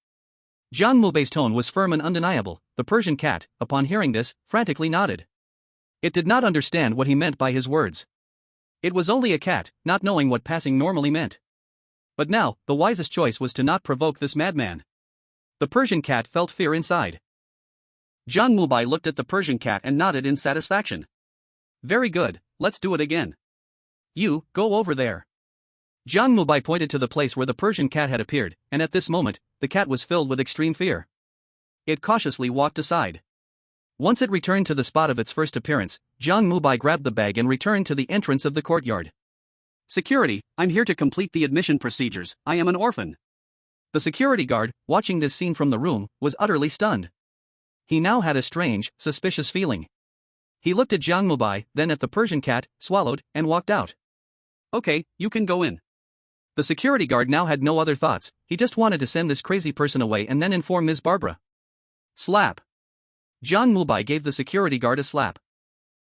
Jiang Mubai's tone was firm and undeniable. The Persian cat, upon hearing this, frantically nodded. It did not understand what he meant by his words. It was only a cat, not knowing what passing normally meant. But now, the wisest choice was to not provoke this madman. The Persian cat felt fear inside. Jiang Mubai looked at the Persian cat and nodded in satisfaction. Very good, let's do it again. You, go over there. Jiang Mubai pointed to the place where the Persian cat had appeared, and at this moment, the cat was filled with extreme fear. It cautiously walked aside. Once it returned to the spot of its first appearance, Jiang Mubai grabbed the bag and returned to the entrance of the courtyard. Security, I'm here to complete the admission procedures. I am an orphan. The security guard, watching this scene from the room, was utterly stunned. He now had a strange, suspicious feeling. He looked at Jiang Mubai, then at the Persian cat, swallowed, and walked out. Okay, you can go in. The security guard now had no other thoughts. He just wanted to send this crazy person away and then inform Ms. Barbara. Slap. Jiang Mubai gave the security guard a slap.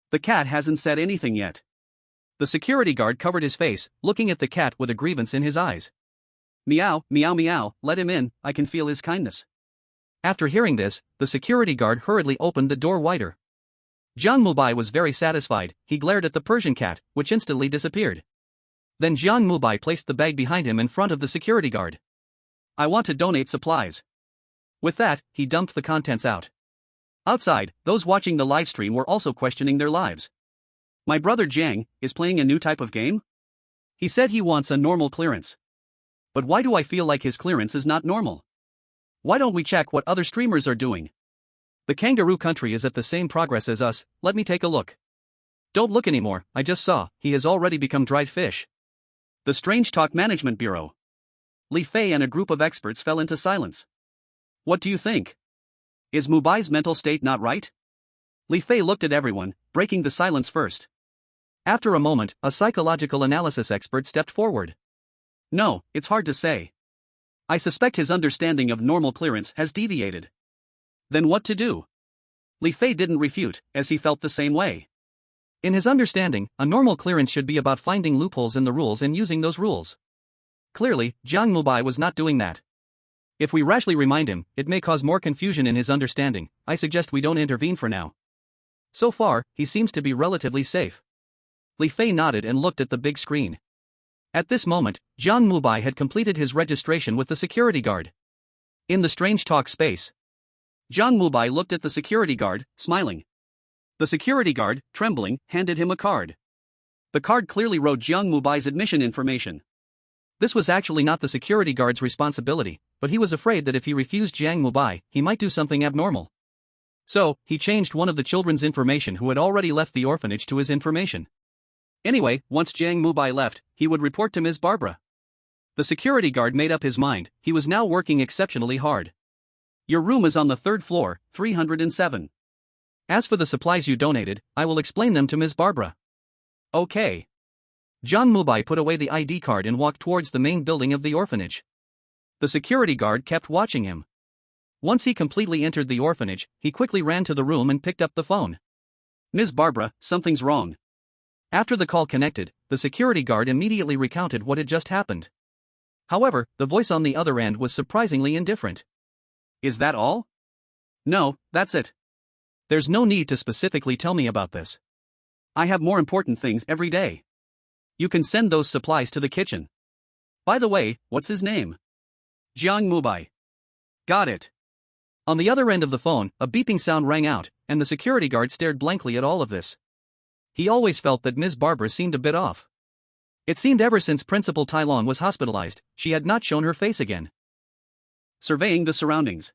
The cat hasn't said anything yet. The security guard covered his face, looking at the cat with a grievance in his eyes. Meow, meow, meow, let him in, I can feel his kindness. After hearing this, the security guard hurriedly opened the door wider. Jiang Mubai was very satisfied. He glared at the Persian cat, which instantly disappeared. Then Jiang Mubai placed the bag behind him in front of the security guard. I want to donate supplies. With that, he dumped the contents out. Outside, those watching the live stream were also questioning their lives. My brother Jiang is playing a new type of game? He said he wants a normal clearance. But why do I feel like his clearance is not normal? Why don't we check what other streamers are doing? The kangaroo country is at the same progress as us. Let me take a look. Don't look anymore, I just saw, he has already become dried fish. The Strange Talk Management Bureau. Li Fei and a group of experts fell into silence. What do you think? Is Mubai's mental state not right? Li Fei looked at everyone, breaking the silence first. After a moment, a psychological analysis expert stepped forward. No, it's hard to say. I suspect his understanding of normal clearance has deviated. Then what to do? Li Fei didn't refute, as he felt the same way. In his understanding, a normal clearance should be about finding loopholes in the rules and using those rules. Clearly, Jiang Mubai was not doing that. If we rashly remind him, it may cause more confusion in his understanding. I suggest we don't intervene for now. So far, he seems to be relatively safe. Li Fei nodded and looked at the big screen. At this moment, Jiang Mubai had completed his registration with the security guard. In the Strange Talk space, Jiang Mubai looked at the security guard, smiling. The security guard, trembling, handed him a card. The card clearly wrote Jiang Mubai's admission information. This was actually not the security guard's responsibility, but he was afraid that if he refused Jiang Mubai, he might do something abnormal. So, he changed one of the children's information who had already left the orphanage to his information. Anyway, once Jiang Mubai left, he would report to Ms. Barbara. The security guard made up his mind, he was now working exceptionally hard. Your room is on the 3rd floor, 307. As for the supplies you donated, I will explain them to Ms. Barbara. Okay. Jiang Mubai put away the ID card and walked towards the main building of the orphanage. The security guard kept watching him. Once he completely entered the orphanage, he quickly ran to the room and picked up the phone. Ms. Barbara, something's wrong. After the call connected, the security guard immediately recounted what had just happened. However, the voice on the other end was surprisingly indifferent. Is that all? No, that's it. There's no need to specifically tell me about this. I have more important things every day. You can send those supplies to the kitchen. By the way, what's his name? Jiang Mubai. Got it. On the other end of the phone, a beeping sound rang out, and the security guard stared blankly at all of this. He always felt that Ms. Barbara seemed a bit off. It seemed ever since Principal Tai Long was hospitalized, she had not shown her face again. Surveying the surroundings.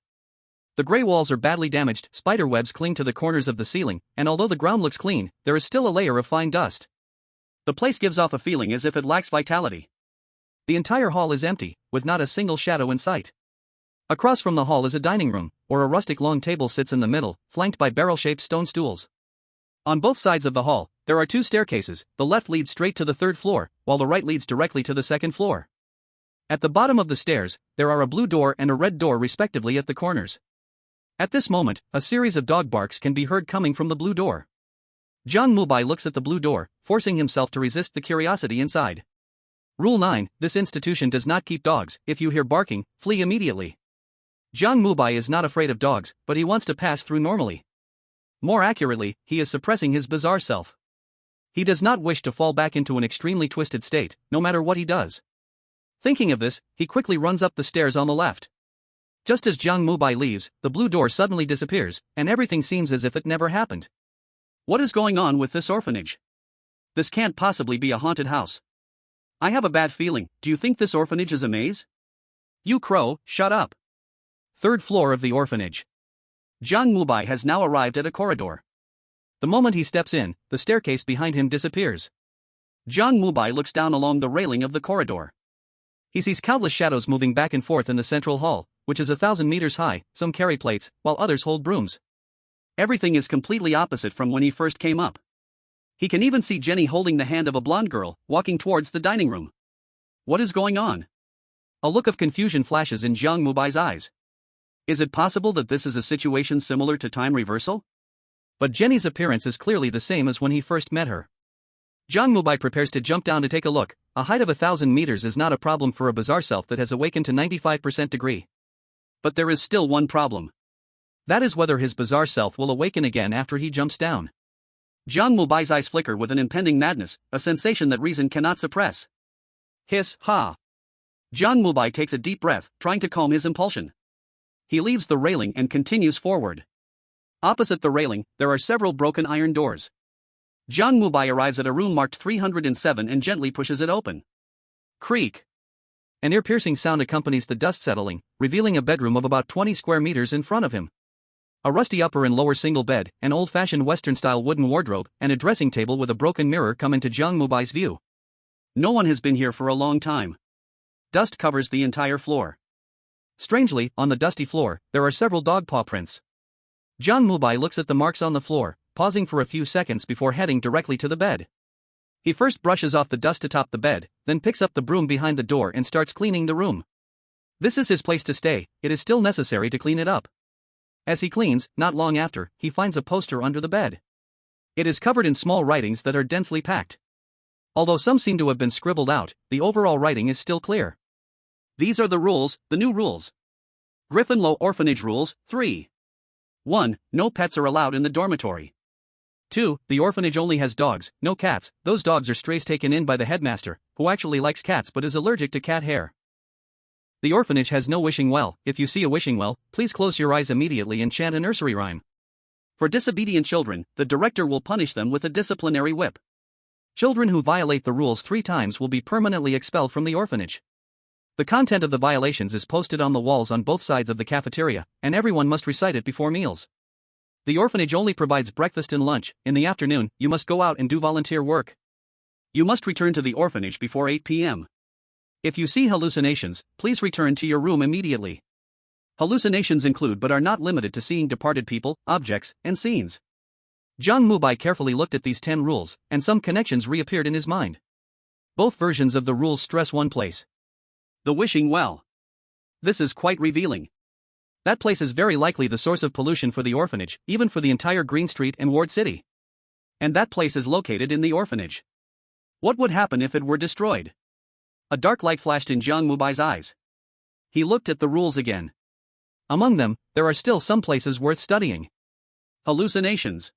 The gray walls are badly damaged, spider webs cling to the corners of the ceiling, and although the ground looks clean, there is still a layer of fine dust. The place gives off a feeling as if it lacks vitality. The entire hall is empty, with not a single shadow in sight. Across from the hall is a dining room, where a rustic long table sits in the middle, flanked by barrel-shaped stone stools. On both sides of the hall, there are 2 staircases, the left leads straight to the 3rd floor, while the right leads directly to the 2nd floor. At the bottom of the stairs, there are a blue door and a red door respectively at the corners. At this moment, a series of dog barks can be heard coming from the blue door. Jiang Mubai looks at the blue door, forcing himself to resist the curiosity inside. Rule 9, this institution does not keep dogs, if you hear barking, flee immediately. Jiang Mubai is not afraid of dogs, but he wants to pass through normally. More accurately, he is suppressing his bizarre self. He does not wish to fall back into an extremely twisted state, no matter what he does. Thinking of this, he quickly runs up the stairs on the left. Just as Jiang Mubai leaves, the blue door suddenly disappears, and everything seems as if it never happened. What is going on with this orphanage? This can't possibly be a haunted house. I have a bad feeling, do you think this orphanage is a maze? You crow, shut up. 3rd floor of the orphanage. Jiang Mubai has now arrived at a corridor. The moment he steps in, the staircase behind him disappears. Jiang Mubai looks down along the railing of the corridor. He sees countless shadows moving back and forth in the central hall, which is 1,000 meters high, some carry plates, while others hold brooms. Everything is completely opposite from when he first came up. He can even see Jenny holding the hand of a blonde girl, walking towards the dining room. What is going on? A look of confusion flashes in Jiang Mubai's eyes. Is it possible that this is a situation similar to time reversal? But Jenny's appearance is clearly the same as when he first met her. Jiang Mubai prepares to jump down to take a look. A height of 1,000 meters is not a problem for a bizarre self that has awakened to 95% degree. But there is still one problem. That is whether his bizarre self will awaken again after he jumps down. Jiang Mubai's eyes flicker with an impending madness, a sensation that reason cannot suppress. Hiss, ha. Jiang Mubai takes a deep breath, trying to calm his impulsion. He leaves the railing and continues forward. Opposite the railing, there are several broken iron doors. Jiang Mubai arrives at a room marked 307 and gently pushes it open. Creak. An ear-piercing sound accompanies the dust settling, revealing a bedroom of about 20 square meters in front of him. A rusty upper and lower single bed, an old-fashioned Western-style wooden wardrobe, and a dressing table with a broken mirror come into Jiang Mubai's view. No one has been here for a long time. Dust covers the entire floor. Strangely, on the dusty floor, there are several dog paw prints. Jiang Mubai looks at the marks on the floor, pausing for a few seconds before heading directly to the bed. He first brushes off the dust atop the bed, then picks up the broom behind the door and starts cleaning the room. This is his place to stay, it is still necessary to clean it up. As he cleans, not long after, he finds a poster under the bed. It is covered in small writings that are densely packed. Although some seem to have been scribbled out, the overall writing is still clear. These are the rules, the new rules. Gryffindor Orphanage Rules, 3. 1. No pets are allowed in the dormitory. 2. The orphanage only has dogs, no cats. Those dogs are strays taken in by the headmaster, who actually likes cats but is allergic to cat hair. The orphanage has no wishing well. If you see a wishing well, please close your eyes immediately and chant a nursery rhyme. For disobedient children, the director will punish them with a disciplinary whip. Children who violate the rules 3 times will be permanently expelled from the orphanage. The content of the violations is posted on the walls on both sides of the cafeteria, and everyone must recite it before meals. The orphanage only provides breakfast and lunch. In the afternoon, you must go out and do volunteer work. You must return to the orphanage before 8 p.m. If you see hallucinations, please return to your room immediately. Hallucinations include but are not limited to seeing departed people, objects, and scenes. Jiang Mubai carefully looked at these 10 rules, and some connections reappeared in his mind. Both versions of the rules stress one place: the wishing well. This is quite revealing. That place is very likely the source of pollution for the orphanage, even for the entire Green Street and Ward City. And that place is located in the orphanage. What would happen if it were destroyed? A dark light flashed in Jiang Mubai's eyes. He looked at the rules again. Among them, there are still some places worth studying. Hallucinations.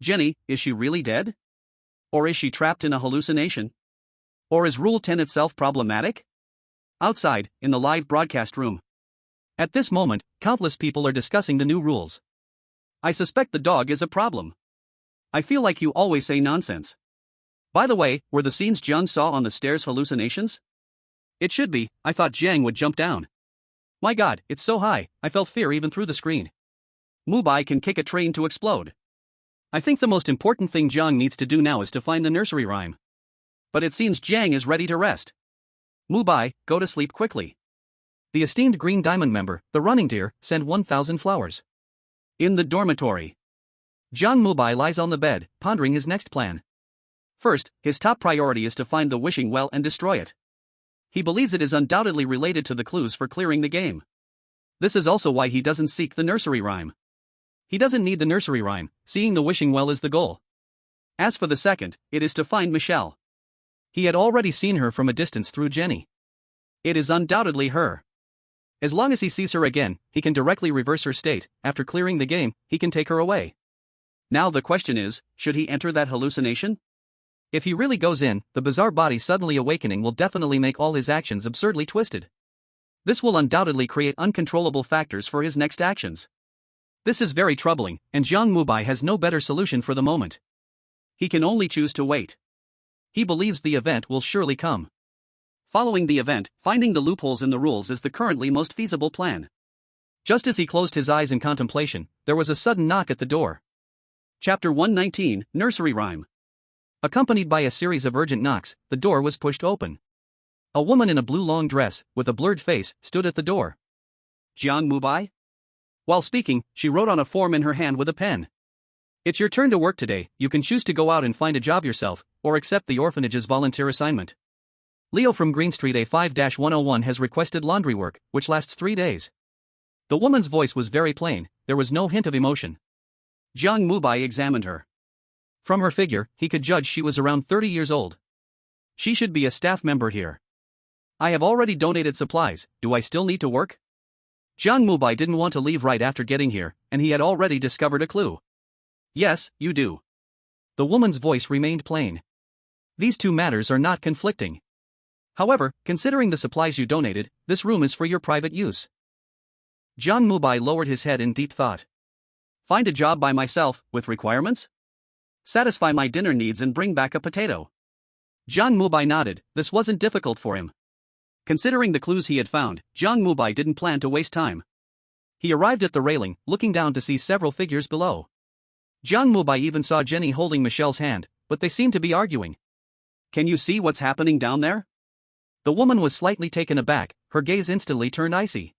Jenny, is she really dead? Or is she trapped in a hallucination? Or is Rule 10 itself problematic? Outside, in the live broadcast room. At this moment, countless people are discussing the new rules. I suspect the dog is a problem. I feel like you always say nonsense. By the way, were the scenes Jiang saw on the stairs hallucinations? It should be. I thought Jiang would jump down. My god, it's so high, I felt fear even through the screen. Mubai can kick a train to explode. I think the most important thing Jiang needs to do now is to find the nursery rhyme. But it seems Jiang is ready to rest. Mubai, go to sleep quickly. The esteemed Green Diamond member, the running deer, sent 1,000 flowers. In the dormitory. Jiang Mubai lies on the bed, pondering his next plan. First, his top priority is to find the wishing well and destroy it. He believes it is undoubtedly related to the clues for clearing the game. This is also why he doesn't seek the nursery rhyme. He doesn't need the nursery rhyme, seeing the wishing well is the goal. As for the second, it is to find Michelle. He had already seen her from a distance through Jenny. It is undoubtedly her. As long as he sees her again, he can directly reverse her state. After clearing the game, he can take her away. Now the question is, should he enter that hallucination? If he really goes in, the bizarre body suddenly awakening will definitely make all his actions absurdly twisted. This will undoubtedly create uncontrollable factors for his next actions. This is very troubling, and Jiang Mubai has no better solution for the moment. He can only choose to wait. He believes the event will surely come. Following the event, finding the loopholes in the rules is the currently most feasible plan. Just as he closed his eyes in contemplation, there was a sudden knock at the door. Chapter 119, Nursery Rhyme. Accompanied by a series of urgent knocks, the door was pushed open. A woman in a blue long dress, with a blurred face, stood at the door. Jiang Mubai? While speaking, she wrote on a form in her hand with a pen. It's your turn to work today. You can choose to go out and find a job yourself, or accept the orphanage's volunteer assignment. Leo from Green Street A5-101 has requested laundry work, which lasts 3 days. The woman's voice was very plain, there was no hint of emotion. Jiang Mubai examined her. From her figure, he could judge she was around 30 years old. She should be a staff member here. I have already donated supplies, do I still need to work? Jiang Mubai didn't want to leave right after getting here, and he had already discovered a clue. Yes, you do. The woman's voice remained plain. These two matters are not conflicting. However, considering the supplies you donated, this room is for your private use. Jiang Mubai lowered his head in deep thought. Find a job by myself, with requirements? Satisfy my dinner needs and bring back a potato. Jiang Mubai nodded. This wasn't difficult for him. Considering the clues he had found, Jiang Mubai didn't plan to waste time. He arrived at the railing, looking down to see several figures below. Jiang Mubai even saw Jenny holding Michelle's hand, but they seemed to be arguing. Can you see what's happening down there? The woman was slightly taken aback, her gaze instantly turned icy.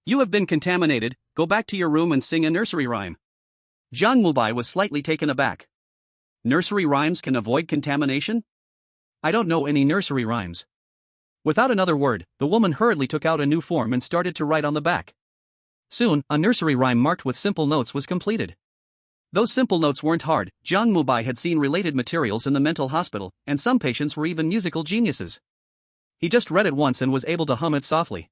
You have been contaminated, go back to your room and sing a nursery rhyme. Jiang Mubai was slightly taken aback. Nursery rhymes can avoid contamination? I don't know any nursery rhymes. Without another word, the woman hurriedly took out a new form and started to write on the back. Soon, a nursery rhyme marked with simple notes was completed. Those simple notes weren't hard. Jiang Mubai had seen related materials in the mental hospital, and some patients were even musical geniuses. He just read it once and was able to hum it softly.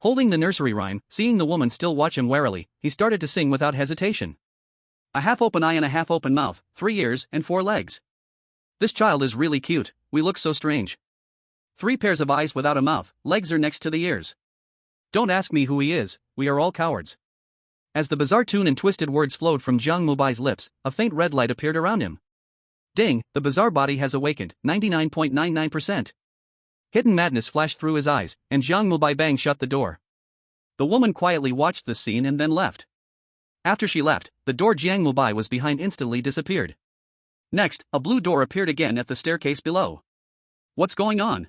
Holding the nursery rhyme, seeing the woman still watch him warily, he started to sing without hesitation. A half-open eye and a half-open mouth, 3 ears and 4 legs. This child is really cute, we look so strange. 3 pairs of eyes without a mouth, legs are next to the ears. Don't ask me who he is, we are all cowards. As the bizarre tune and twisted words flowed from Jiang Mubai's lips, a faint red light appeared around him. Ding, the bizarre body has awakened, 99.99%. Hidden madness flashed through his eyes, and Jiang Mubai banged shut the door. The woman quietly watched this scene and then left. After she left, the door Jiang Mubai was behind instantly disappeared. Next, a blue door appeared again at the staircase below. What's going on?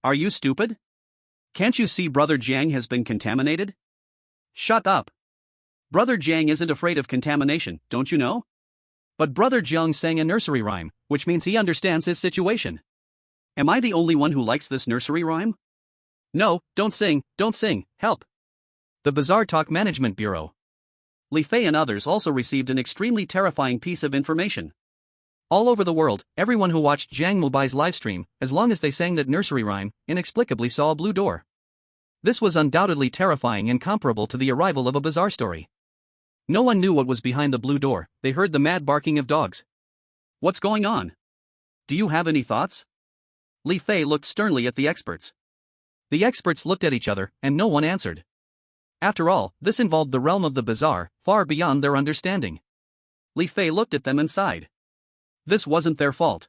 Are you stupid? Can't you see Brother Jiang has been contaminated? Shut up. Brother Jiang isn't afraid of contamination, don't you know? But Brother Jiang sang a nursery rhyme, which means he understands his situation. Am I the only one who likes this nursery rhyme? No, don't sing, help. The Bazaar Talk Management Bureau. Li Fei and others also received an extremely terrifying piece of information. All over the world, everyone who watched Jiang Mubai's livestream, as long as they sang that nursery rhyme, inexplicably saw a blue door. This was undoubtedly terrifying and comparable to the arrival of a bizarre story. No one knew what was behind the blue door, they heard the mad barking of dogs. What's going on? Do you have any thoughts? Li Fei looked sternly at the experts. The experts looked at each other, and no one answered. After all, this involved the realm of the bizarre, far beyond their understanding. Li Fei looked at them and sighed. This wasn't their fault.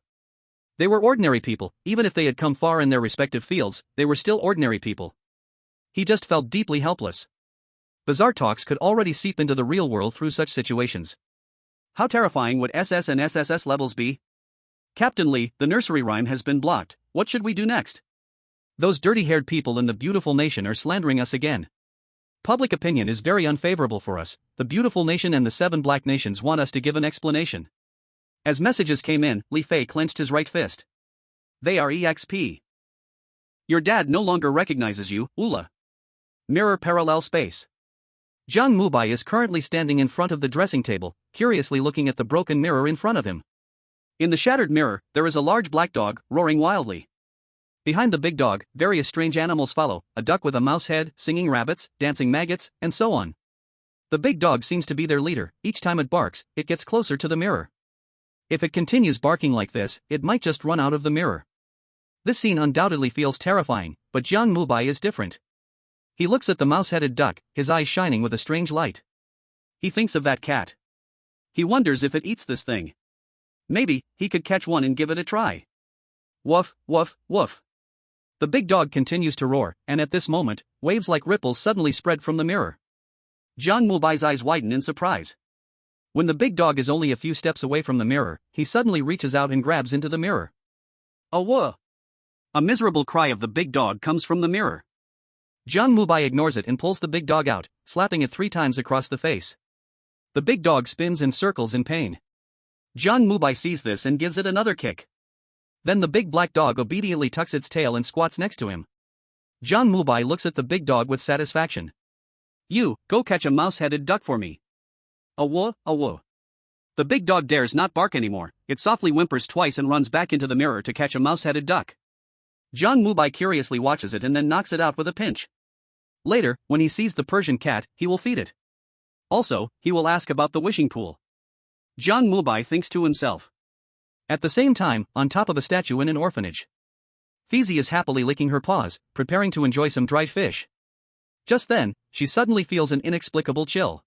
They were ordinary people, even if they had come far in their respective fields, they were still ordinary people. He just felt deeply helpless. Bizarre talks could already seep into the real world through such situations. How terrifying would SS and SSS levels be? Captain Lee, the nursery rhyme has been blocked, what should we do next? Those dirty-haired people in the beautiful nation are slandering us again. Public opinion is very unfavorable for us, the beautiful nation and the 7 black nations want us to give an explanation. As messages came in, Li Fei clenched his right fist. They are EXP. Your dad no longer recognizes you, Ula. Mirror parallel space. Jiang Mubai is currently standing in front of the dressing table, curiously looking at the broken mirror in front of him. In the shattered mirror, there is a large black dog, roaring wildly. Behind the big dog, various strange animals follow, a duck with a mouse head, singing rabbits, dancing maggots, and so on. The big dog seems to be their leader, each time it barks, it gets closer to the mirror. If it continues barking like this, it might just run out of the mirror. This scene undoubtedly feels terrifying, but Jiang Mubai is different. He looks at the mouse-headed duck, his eyes shining with a strange light. He thinks of that cat. He wonders if it eats this thing. Maybe he could catch one and give it a try. Woof, woof, woof. The big dog continues to roar, and at this moment, waves like ripples suddenly spread from the mirror. Jiang Mubai's eyes widen in surprise. When the big dog is only a few steps away from the mirror, he suddenly reaches out and grabs into the mirror. A whoa! A miserable cry of the big dog comes from the mirror. Jiang Mubai ignores it and pulls the big dog out, slapping it 3 times across the face. The big dog spins in circles in pain. Jiang Mubai sees this and gives it another kick. Then the big black dog obediently tucks its tail and squats next to him. Jiang Mubai looks at the big dog with satisfaction. You, go catch a mouse-headed duck for me. A whoa, a whoa. The big dog dares not bark anymore, it softly whimpers twice and runs back into the mirror to catch a mouse-headed duck. Jiang Mubai curiously watches it and then knocks it out with a pinch. Later, when he sees the Persian cat, he will feed it. Also, he will ask about the wishing pool. Jiang Mubai thinks to himself. At the same time, on top of a statue in an orphanage, Fizi is happily licking her paws, preparing to enjoy some dried fish. Just then, she suddenly feels an inexplicable chill.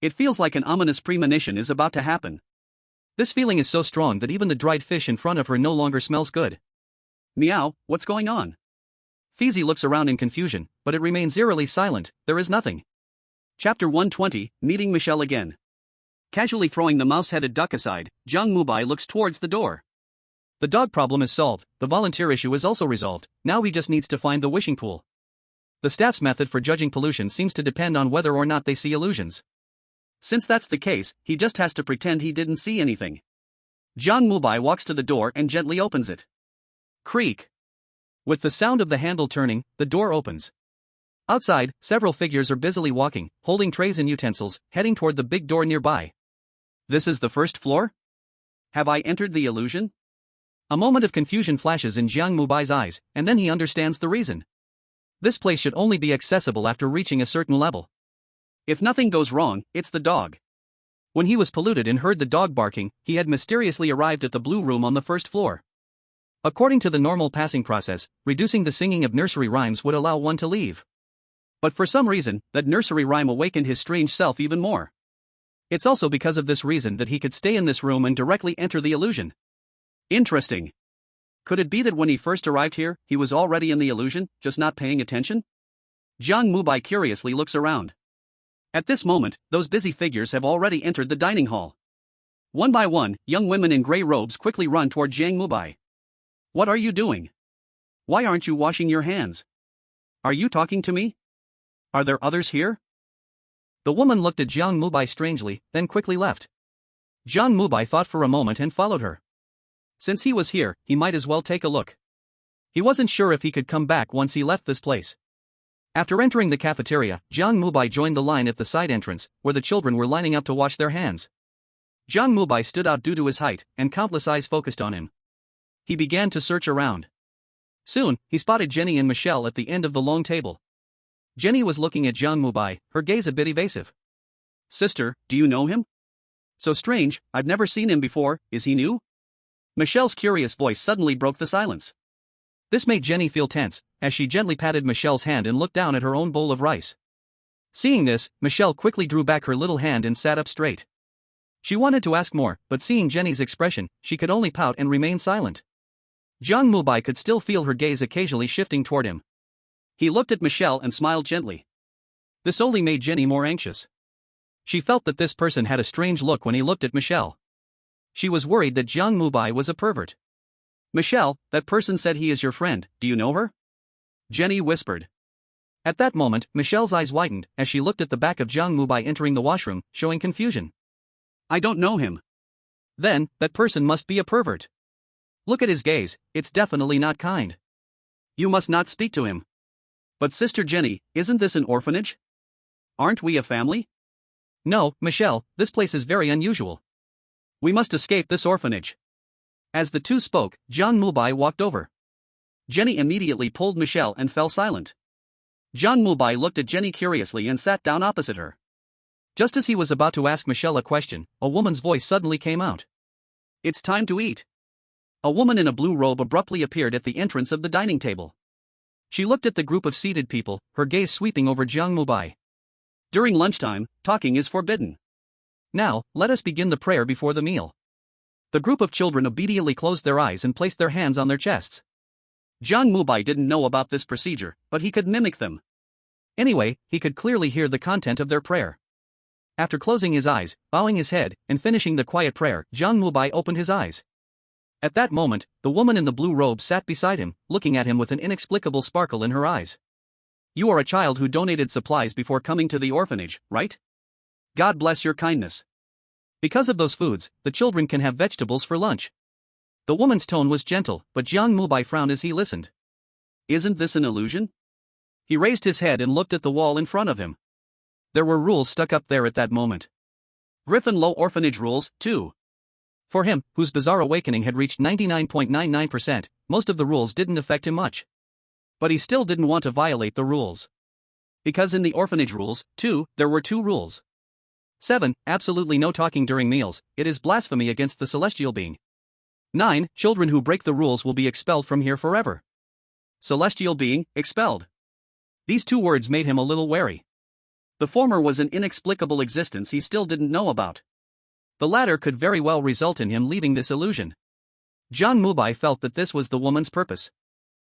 It feels like an ominous premonition is about to happen. This feeling is so strong that even the dried fish in front of her no longer smells good. Meow, what's going on? Fizi looks around in confusion, but it remains eerily silent, there is nothing. Chapter 120, Meeting Michelle again. Casually throwing the mouse-headed duck aside, Jiang Mubai looks towards the door. The dog problem is solved, the volunteer issue is also resolved, now he just needs to find the wishing pool. The staff's method for judging pollution seems to depend on whether or not they see illusions. Since that's the case, he just has to pretend he didn't see anything. Jiang Mubai walks to the door and gently opens it. Creak. With the sound of the handle turning, the door opens. Outside, several figures are busily walking, holding trays and utensils, heading toward the big door nearby. This is the first floor? Have I entered the illusion? A moment of confusion flashes in Jiang Mubai's eyes, and then he understands the reason. This place should only be accessible after reaching a certain level. If nothing goes wrong, it's the dog. When he was polluted and heard the dog barking, he had mysteriously arrived at the blue room on the first floor. According to the normal passing process, reducing the singing of nursery rhymes would allow one to leave. But for some reason, that nursery rhyme awakened his strange self even more. It's also because of this reason that he could stay in this room and directly enter the illusion. Interesting. Could it be that when he first arrived here, he was already in the illusion, just not paying attention? Jiang Mubai curiously looks around. At this moment, those busy figures have already entered the dining hall. One by one, young women in grey robes quickly run toward Jiang Mubai. What are you doing? Why aren't you washing your hands? Are you talking to me? Are there others here? The woman looked at Jiang Mubai strangely, then quickly left. Jiang Mubai thought for a moment and followed her. Since he was here, he might as well take a look. He wasn't sure if he could come back once he left this place. After entering the cafeteria, Jiang Mubai joined the line at the side entrance, where the children were lining up to wash their hands. Jiang Mubai stood out due to his height, and countless eyes focused on him. He began to search around. Soon, he spotted Jenny and Michelle at the end of the long table. Jenny was looking at Jiang Mubai, her gaze a bit evasive. Sister, do you know him? So strange, I've never seen him before, is he new? Michelle's curious voice suddenly broke the silence. This made Jenny feel tense, as she gently patted Michelle's hand and looked down at her own bowl of rice. Seeing this, Michelle quickly drew back her little hand and sat up straight. She wanted to ask more, but seeing Jenny's expression, she could only pout and remain silent. Jiang Mubai could still feel her gaze occasionally shifting toward him. He looked at Michelle and smiled gently. This only made Jenny more anxious. She felt that this person had a strange look when he looked at Michelle. She was worried that Jiang Mubai was a pervert. Michelle, that person said he is your friend, do you know her? Jenny whispered. At that moment, Michelle's eyes widened as she looked at the back of Jiang Mubai entering the washroom, showing confusion. I don't know him. Then, that person must be a pervert. Look at his gaze, it's definitely not kind. You must not speak to him. But Sister Jenny, isn't this an orphanage? Aren't we a family? No, Michelle, this place is very unusual. We must escape this orphanage. As the two spoke, Jiang Mubai walked over. Jenny immediately pulled Michelle and fell silent. Jiang Mubai looked at Jenny curiously and sat down opposite her. Just as he was about to ask Michelle a question, a woman's voice suddenly came out. It's time to eat. A woman in a blue robe abruptly appeared at the entrance of the dining table. She looked at the group of seated people, her gaze sweeping over Jiang Mubai. During lunchtime, talking is forbidden. Now, let us begin the prayer before the meal. The group of children obediently closed their eyes and placed their hands on their chests. Jiang Mubai didn't know about this procedure, but he could mimic them. Anyway, he could clearly hear the content of their prayer. After closing his eyes, bowing his head, and finishing the quiet prayer, Jiang Mubai opened his eyes. At that moment, the woman in the blue robe sat beside him, looking at him with an inexplicable sparkle in her eyes. You are a child who donated supplies before coming to the orphanage, right? God bless your kindness. Because of those foods, the children can have vegetables for lunch. The woman's tone was gentle, but Jiang Mubai frowned as he listened. Isn't this an illusion? He raised his head and looked at the wall in front of him. There were rules stuck up there at that moment. Griffin Low Orphanage Rules, 2. For him, whose bizarre awakening had reached 99.99%, most of the rules didn't affect him much. But he still didn't want to violate the rules. Because in the orphanage rules, 2, there were 2 rules. 7. Absolutely no talking during meals, it is blasphemy against the celestial being. 9. Children who break the rules will be expelled from here forever. Celestial being, expelled. These 2 words made him a little wary. The former was an inexplicable existence he still didn't know about. The latter could very well result in him leaving this illusion. Jiang Mubai felt that this was the woman's purpose.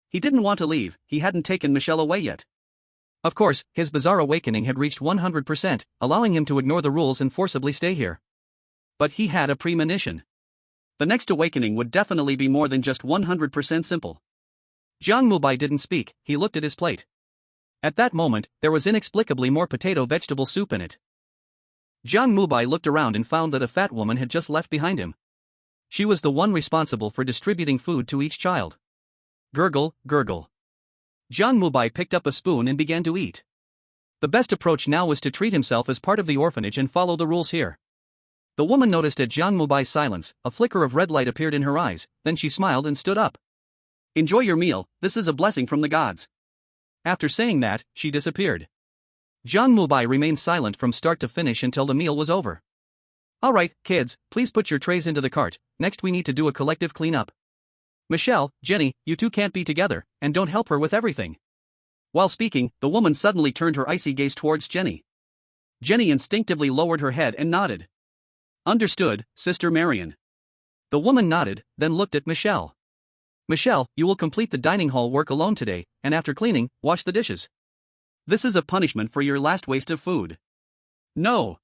He didn't want to leave, he hadn't taken Michelle away yet. Of course, his bizarre awakening had reached 100%, allowing him to ignore the rules and forcibly stay here. But he had a premonition. The next awakening would definitely be more than just 100% simple. Jiang Mubai didn't speak, he looked at his plate. At that moment, there was inexplicably more potato vegetable soup in it. Jiang Mubai looked around and found that a fat woman had just left behind him. She was the one responsible for distributing food to each child. Gurgle, gurgle. Jiang Mubai picked up a spoon and began to eat. The best approach now was to treat himself as part of the orphanage and follow the rules here. The woman noticed at Jiang Mubai's silence, a flicker of red light appeared in her eyes, then she smiled and stood up. Enjoy your meal, this is a blessing from the gods. After saying that, she disappeared. Jiang Mubai remained silent from start to finish until the meal was over. Alright, kids, please put your trays into the cart, next we need to do a collective cleanup. Michelle, Jenny, you two can't be together, and don't help her with everything. While speaking, the woman suddenly turned her icy gaze towards Jenny. Jenny instinctively lowered her head and nodded. Understood, Sister Marion. The woman nodded, then looked at Michelle. Michelle, you will complete the dining hall work alone today, and after cleaning, wash the dishes. This is a punishment for your last waste of food. No.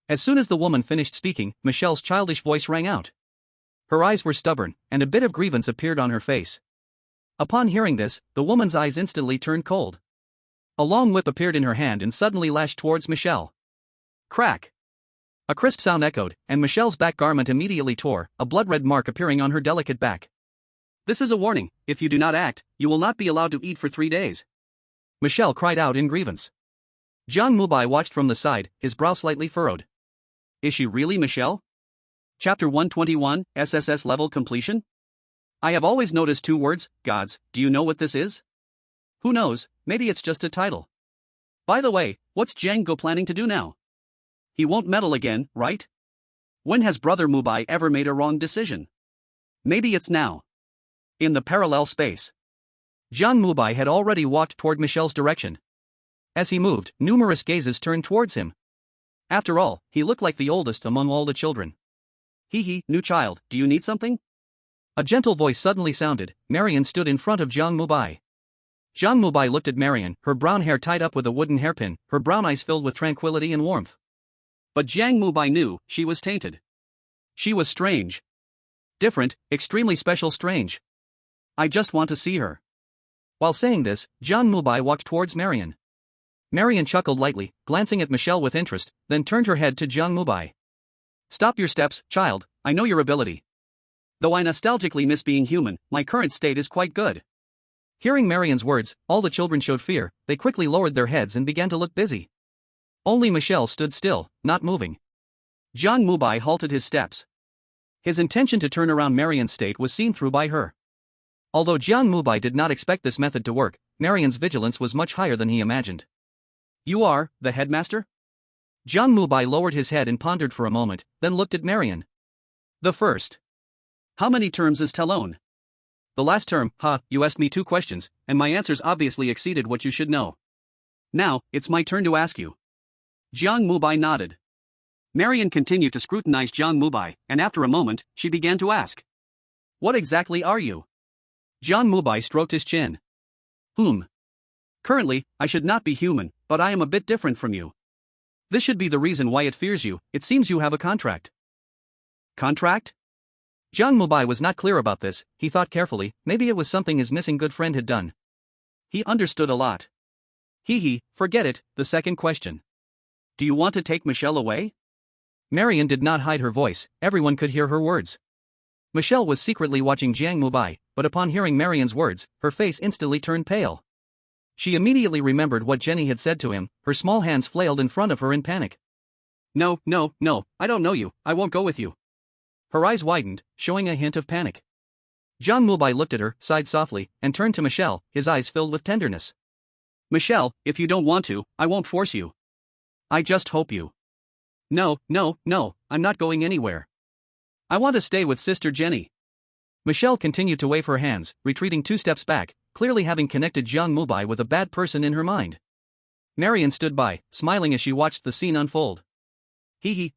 As soon as the woman finished speaking, Michelle's childish voice rang out. Her eyes were stubborn, and a bit of grievance appeared on her face. Upon hearing this, the woman's eyes instantly turned cold. A long whip appeared in her hand and suddenly lashed towards Michelle. Crack! A crisp sound echoed, and Michelle's back garment immediately tore, a blood-red mark appearing on her delicate back. This is a warning. If you do not act, you will not be allowed to eat for 3 days. Michelle cried out in grievance. Jiang Mubai watched from the side, his brow slightly furrowed. Is she really Michelle? Chapter 121, SSS level completion? I have always noticed 2 words, gods. Do you know what this is? Who knows, maybe it's just a title. By the way, what's Jiang Go planning to do now? He won't meddle again, right? When has Brother Mubai ever made a wrong decision? Maybe it's now. In the parallel space. Jiang Mubai had already walked toward Michelle's direction. As he moved, numerous gazes turned towards him. After all, he looked like the oldest among all the children. Hee, new child, do you need something? A gentle voice suddenly sounded. Marian stood in front of Jiang Mubai. Jiang Mubai looked at Marian, her brown hair tied up with a wooden hairpin, her brown eyes filled with tranquility and warmth. But Jiang Mubai knew she was tainted. She was strange. Different, extremely special strange. I just want to see her. While saying this, Jiang Mubai walked towards Marian. Marian chuckled lightly, glancing at Michelle with interest, then turned her head to Jiang Mubai. Stop your steps, child, I know your ability. Though I nostalgically miss being human, my current state is quite good. Hearing Marian's words, all the children showed fear. They quickly lowered their heads and began to look busy. Only Michelle stood still, not moving. Jiang Mubai halted his steps. His intention to turn around Marian's state was seen through by her. Although Jiang Mubai did not expect this method to work, Marian's vigilance was much higher than he imagined. You are the headmaster? Jiang Mubai lowered his head and pondered for a moment, then looked at Marian. The first. How many terms is Talon? The last term. You asked me 2 questions, and my answers obviously exceeded what you should know. Now, it's my turn to ask you. Jiang Mubai nodded. Marian continued to scrutinize Jiang Mubai, and after a moment, she began to ask. What exactly are you? Jiang Mubai stroked his chin. Currently, I should not be human, but I am a bit different from you. This should be the reason why it fears you. It seems you have a contract. Contract? Jiang Mubai was not clear about this. He thought carefully, maybe it was something his missing good friend had done. He understood a lot. Forget it. The second question. Do you want to take Michelle away? Marian did not hide her voice, everyone could hear her words. Michelle was secretly watching Jiang Mubai, but upon hearing Marian's words, her face instantly turned pale. She immediately remembered what Jenny had said to him, her small hands flailed in front of her in panic. No, I don't know you, I won't go with you. Her eyes widened, showing a hint of panic. Jiang Mubai looked at her, sighed softly, and turned to Michelle, his eyes filled with tenderness. Michelle, if you don't want to, I won't force you. I just hope you. No, I'm not going anywhere. I want to stay with Sister Jenny. Michelle continued to wave her hands, retreating 2 steps back, clearly having connected Jiang Mubai with a bad person in her mind. Marian stood by, smiling as she watched the scene unfold.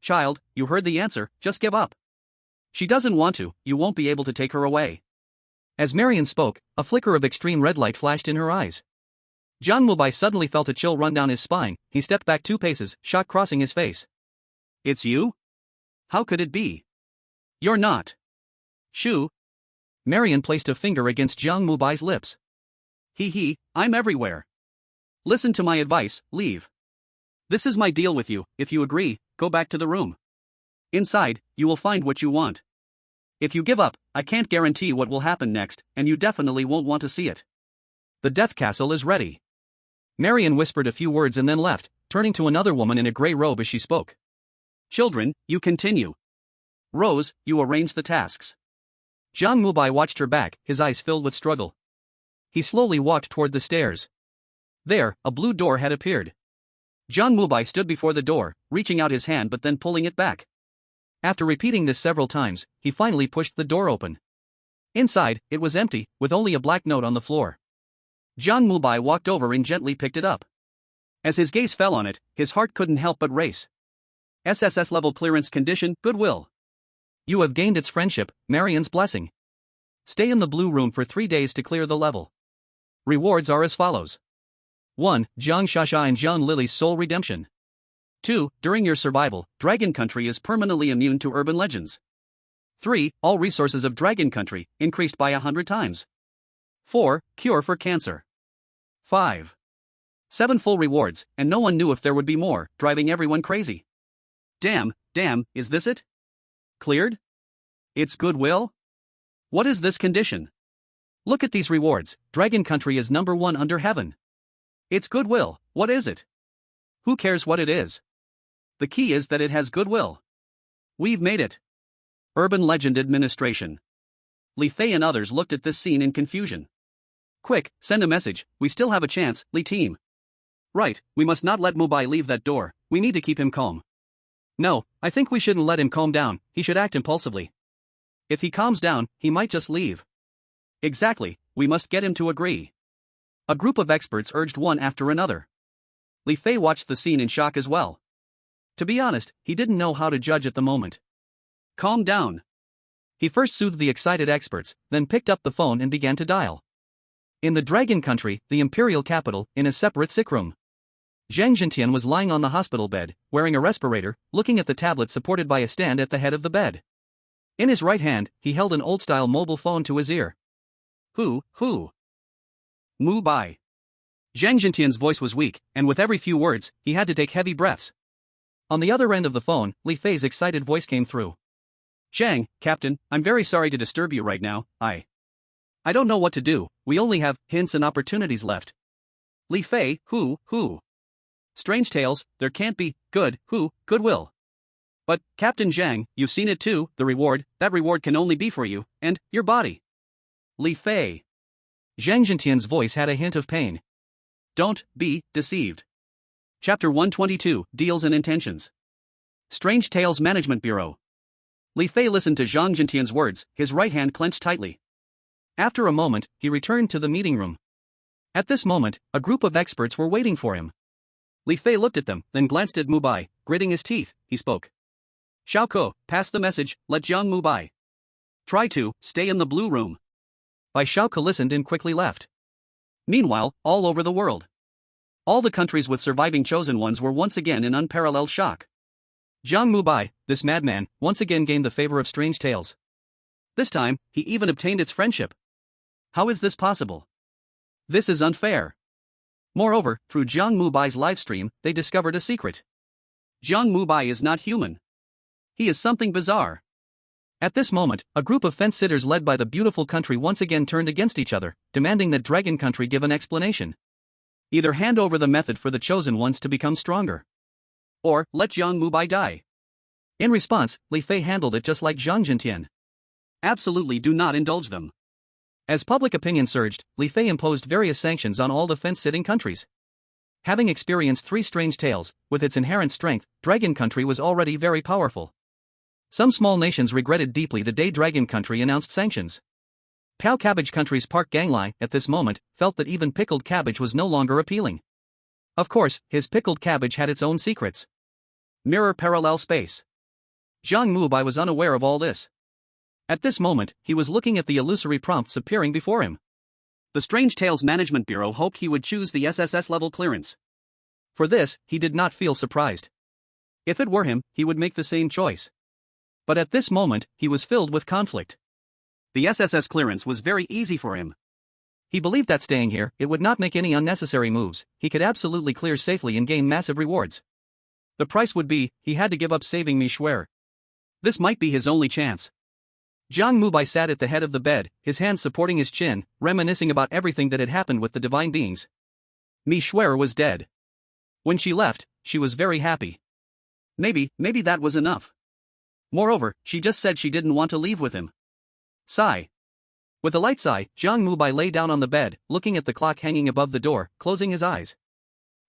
Child, you heard the answer, just give up. She doesn't want to, you won't be able to take her away. As Marian spoke, a flicker of extreme red light flashed in her eyes. Jiang Mubai suddenly felt a chill run down his spine. He stepped back 2 paces, shock crossing his face. It's you? How could it be? You're not. Shu. Marian placed a finger against Jiang Mubai's lips. I'm everywhere. Listen to my advice, leave. This is my deal with you. If you agree, go back to the room. Inside, you will find what you want. If you give up, I can't guarantee what will happen next, and you definitely won't want to see it. The death castle is ready. Marian whispered a few words and then left, turning to another woman in a gray robe as she spoke. Children, you continue. Rose, you arrange the tasks. Jiang Mubai watched her back, his eyes filled with struggle. He slowly walked toward the stairs. There, a blue door had appeared. Jiang Mubai stood before the door, reaching out his hand but then pulling it back. After repeating this several times, he finally pushed the door open. Inside, it was empty, with only a black note on the floor. Jiang Mubai walked over and gently picked it up. As his gaze fell on it, his heart couldn't help but race. SSS level clearance condition, goodwill. You have gained its friendship, Marian's blessing. Stay in the blue room for 3 days to clear the level. Rewards are as follows. 1. Jiang Shasha and Jiang Lily's soul redemption. 2. During your survival, Dragon Country is permanently immune to urban legends. 3. All resources of Dragon Country, increased by 100 times. 4. Cure for cancer. 5. 7 full rewards, and no one knew if there would be more, driving everyone crazy. Damn, is this it? Cleared? It's goodwill? What is this condition? Look at these rewards, Dragon Country is number 1 under heaven. It's goodwill, what is it? Who cares what it is? The key is that it has goodwill. We've made it. Urban Legend Administration. Li Fei and others looked at this scene in confusion. Quick, send a message, we still have a chance, Li team. Right, we must not let Mubai leave that door, we need to keep him calm. No, I think we shouldn't let him calm down, he should act impulsively. If he calms down, he might just leave. Exactly, we must get him to agree. A group of experts urged one after another. Li Fei watched the scene in shock as well. To be honest, he didn't know how to judge at the moment. Calm down. He first soothed the excited experts, then picked up the phone and began to dial. In the Dragon Country, the imperial capital, in a separate sick room. Zhang Jintian was lying on the hospital bed, wearing a respirator, looking at the tablet supported by a stand at the head of the bed. In his right hand, he held an old-style mobile phone to his ear. Who? Mubai. Zhang Jintian's voice was weak, and with every few words, he had to take heavy breaths. On the other end of the phone, Li Fei's excited voice came through. Zhang, Captain, I'm very sorry to disturb you right now, I don't know what to do, we only have hints and opportunities left. Li Fei, who? Strange tales, there can't be, goodwill. But, Captain Zhang, you've seen it too, that reward can only be for you, and, your body. Li Fei. Zhang Jintian's voice had a hint of pain. Don't be deceived. Chapter 122, Deals and Intentions. Strange Tales Management Bureau. Li Fei listened to Zhang Jintian's words, his right hand clenched tightly. After a moment, he returned to the meeting room. At this moment, a group of experts were waiting for him. Li Fei looked at them, then glanced at Mubai, gritting his teeth, he spoke. Xiaoko, pass the message, let Jiang Mubai. Try to stay in the blue room. Bai Xiaoko listened and quickly left. Meanwhile, all over the world, all the countries with surviving chosen ones were once again in unparalleled shock. Jiang Mubai, this madman, once again gained the favor of Strange Tales. This time, he even obtained its friendship. How is this possible? This is unfair. Moreover, through Jiang Mubai's livestream, they discovered a secret. Jiang Mubai is not human. He is something bizarre. At this moment, a group of fence-sitters led by the beautiful country once again turned against each other, demanding that Dragon Country give an explanation. Either hand over the method for the chosen ones to become stronger, or let Jiang Mubai die. In response, Li Fei handled it just like Zhang Jintian. Absolutely do not indulge them. As public opinion surged, Li Fei imposed various sanctions on all the fence-sitting countries. Having experienced 3 Strange Tales, with its inherent strength, Dragon Country was already very powerful. Some small nations regretted deeply the day Dragon Country announced sanctions. Pao Cabbage Country's Park Ganglai, at this moment, felt that even pickled cabbage was no longer appealing. Of course, his pickled cabbage had its own secrets. Mirror parallel space. Jiang Mubai was unaware of all this. At this moment, he was looking at the illusory prompts appearing before him. The Strange Tales Management Bureau hoped he would choose the SSS level clearance. For this, he did not feel surprised. If it were him, he would make the same choice. But at this moment, he was filled with conflict. The SSS clearance was very easy for him. He believed that staying here, it would not make any unnecessary moves, he could absolutely clear safely and gain massive rewards. The price would be, he had to give up saving Mi Shuer. This might be his only chance. Jiang Mubai sat at the head of the bed, his hands supporting his chin, reminiscing about everything that had happened with the divine beings. Mi Shuer was dead. When she left, she was very happy. Maybe that was enough. Moreover, she just said she didn't want to leave with him. Sigh. With a light sigh, Jiang Mubai lay down on the bed, looking at the clock hanging above the door, closing his eyes.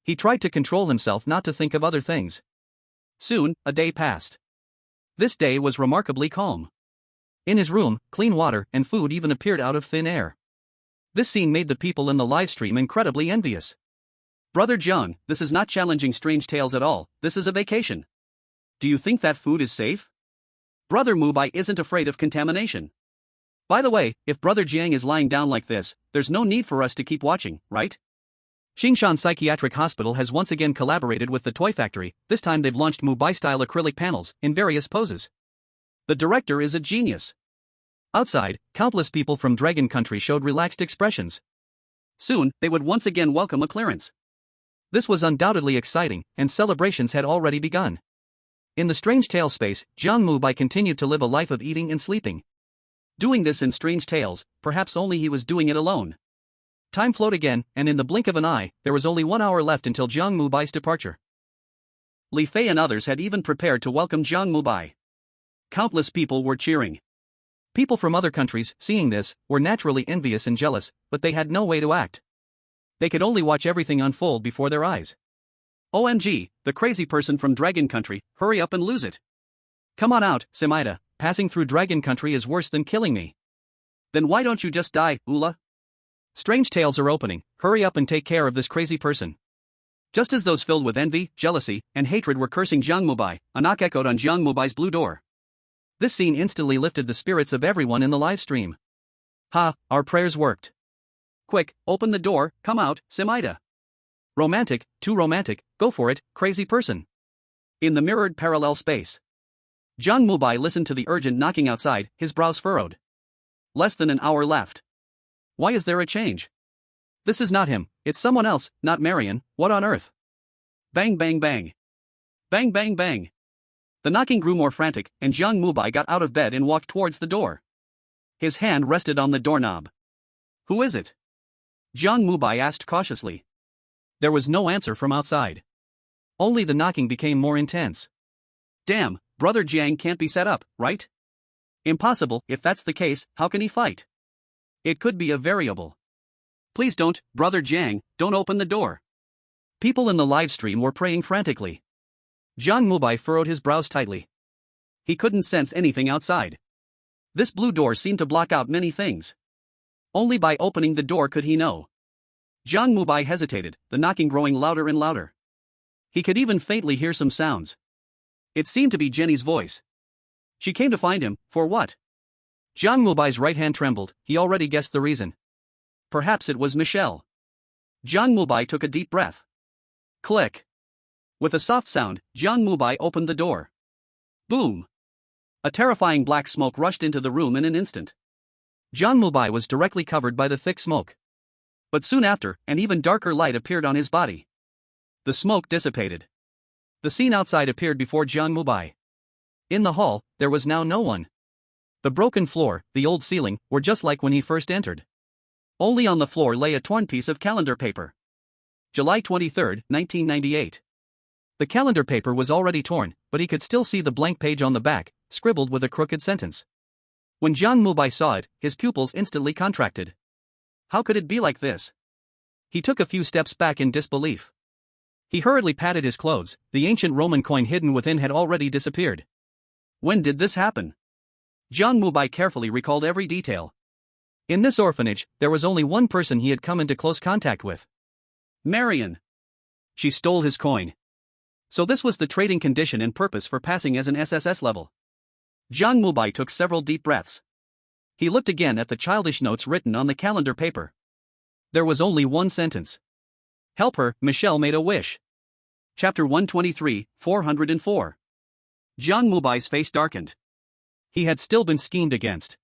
He tried to control himself not to think of other things. Soon, a day passed. This day was remarkably calm. In his room, clean water and food even appeared out of thin air. This scene made the people in the livestream incredibly envious. Brother Jiang, this is not challenging Strange Tales at all, this is a vacation. Do you think that food is safe? Brother Mubai isn't afraid of contamination. By the way, if Brother Jiang is lying down like this, there's no need for us to keep watching, right? Qingshan Psychiatric Hospital has once again collaborated with the Toy Factory. This time they've launched Mubai-style acrylic panels in various poses. The director is a genius. Outside, countless people from Dragon Country showed relaxed expressions. Soon, they would once again welcome a clearance. This was undoubtedly exciting, and celebrations had already begun. In the Strange Tales space, Jiang Mubai continued to live a life of eating and sleeping. Doing this in Strange Tales, perhaps only he was doing it alone. Time flowed again, and in the blink of an eye, there was only 1 hour left until Jiang Mubai's departure. Li Fei and others had even prepared to welcome Jiang Mubai. Countless people were cheering. People from other countries, seeing this, were naturally envious and jealous, but they had no way to act. They could only watch everything unfold before their eyes. OMG, the crazy person from Dragon Country, hurry up and lose it. Come on out, Semaida, passing through Dragon Country is worse than killing me. Then why don't you just die, Ula? Strange Tales are opening, hurry up and take care of this crazy person. Just as those filled with envy, jealousy, and hatred were cursing Jiang Mubai, a knock echoed on Jiang Mubai's blue door. This scene instantly lifted the spirits of everyone in the live stream. Ha, our prayers worked. Quick, open the door, come out, Semaida. Romantic, too romantic, go for it, crazy person. In the mirrored parallel space. Jiang Mubai listened to the urgent knocking outside, his brows furrowed. Less than an hour left. Why is there a change? This is not him, it's someone else, not Marion, what on earth? Bang bang bang. Bang bang bang. The knocking grew more frantic, and Jiang Mubai got out of bed and walked towards the door. His hand rested on the doorknob. Who is it? Jiang Mubai asked cautiously. There was no answer from outside. Only the knocking became more intense. Damn, Brother Jiang can't be set up, right? Impossible, if that's the case, how can he fight? It could be a variable. Please don't, Brother Jiang, don't open the door. People in the live stream were praying frantically. Jiang Mubai furrowed his brows tightly. He couldn't sense anything outside. This blue door seemed to block out many things. Only by opening the door could he know. Jiang Mubai hesitated, the knocking growing louder and louder. He could even faintly hear some sounds. It seemed to be Jenny's voice. She came to find him, for what? Jiang Mubai's right hand trembled, he already guessed the reason. Perhaps it was Michelle. Jiang Mubai took a deep breath. Click. With a soft sound, Jiang Mubai opened the door. Boom. A terrifying black smoke rushed into the room in an instant. Jiang Mubai was directly covered by the thick smoke. But soon after, an even darker light appeared on his body. The smoke dissipated. The scene outside appeared before Jiang Mubai. In the hall, there was now no one. The broken floor, the old ceiling, were just like when he first entered. Only on the floor lay a torn piece of calendar paper. July 23, 1998. The calendar paper was already torn, but he could still see the blank page on the back, scribbled with a crooked sentence. When Jiang Mubai saw it, his pupils instantly contracted. How could it be like this? He took a few steps back in disbelief. He hurriedly patted his clothes, the ancient Roman coin hidden within had already disappeared. When did this happen? Jiang Mubai carefully recalled every detail. In this orphanage, there was only one person he had come into close contact with. Marion. She stole his coin. So this was the trading condition and purpose for passing as an SSS level. Jiang Mubai took several deep breaths. He looked again at the childish notes written on the calendar paper. There was only one sentence. Help her, Michelle made a wish. Chapter 123, 404. Jiang Mubai's face darkened. He had still been schemed against.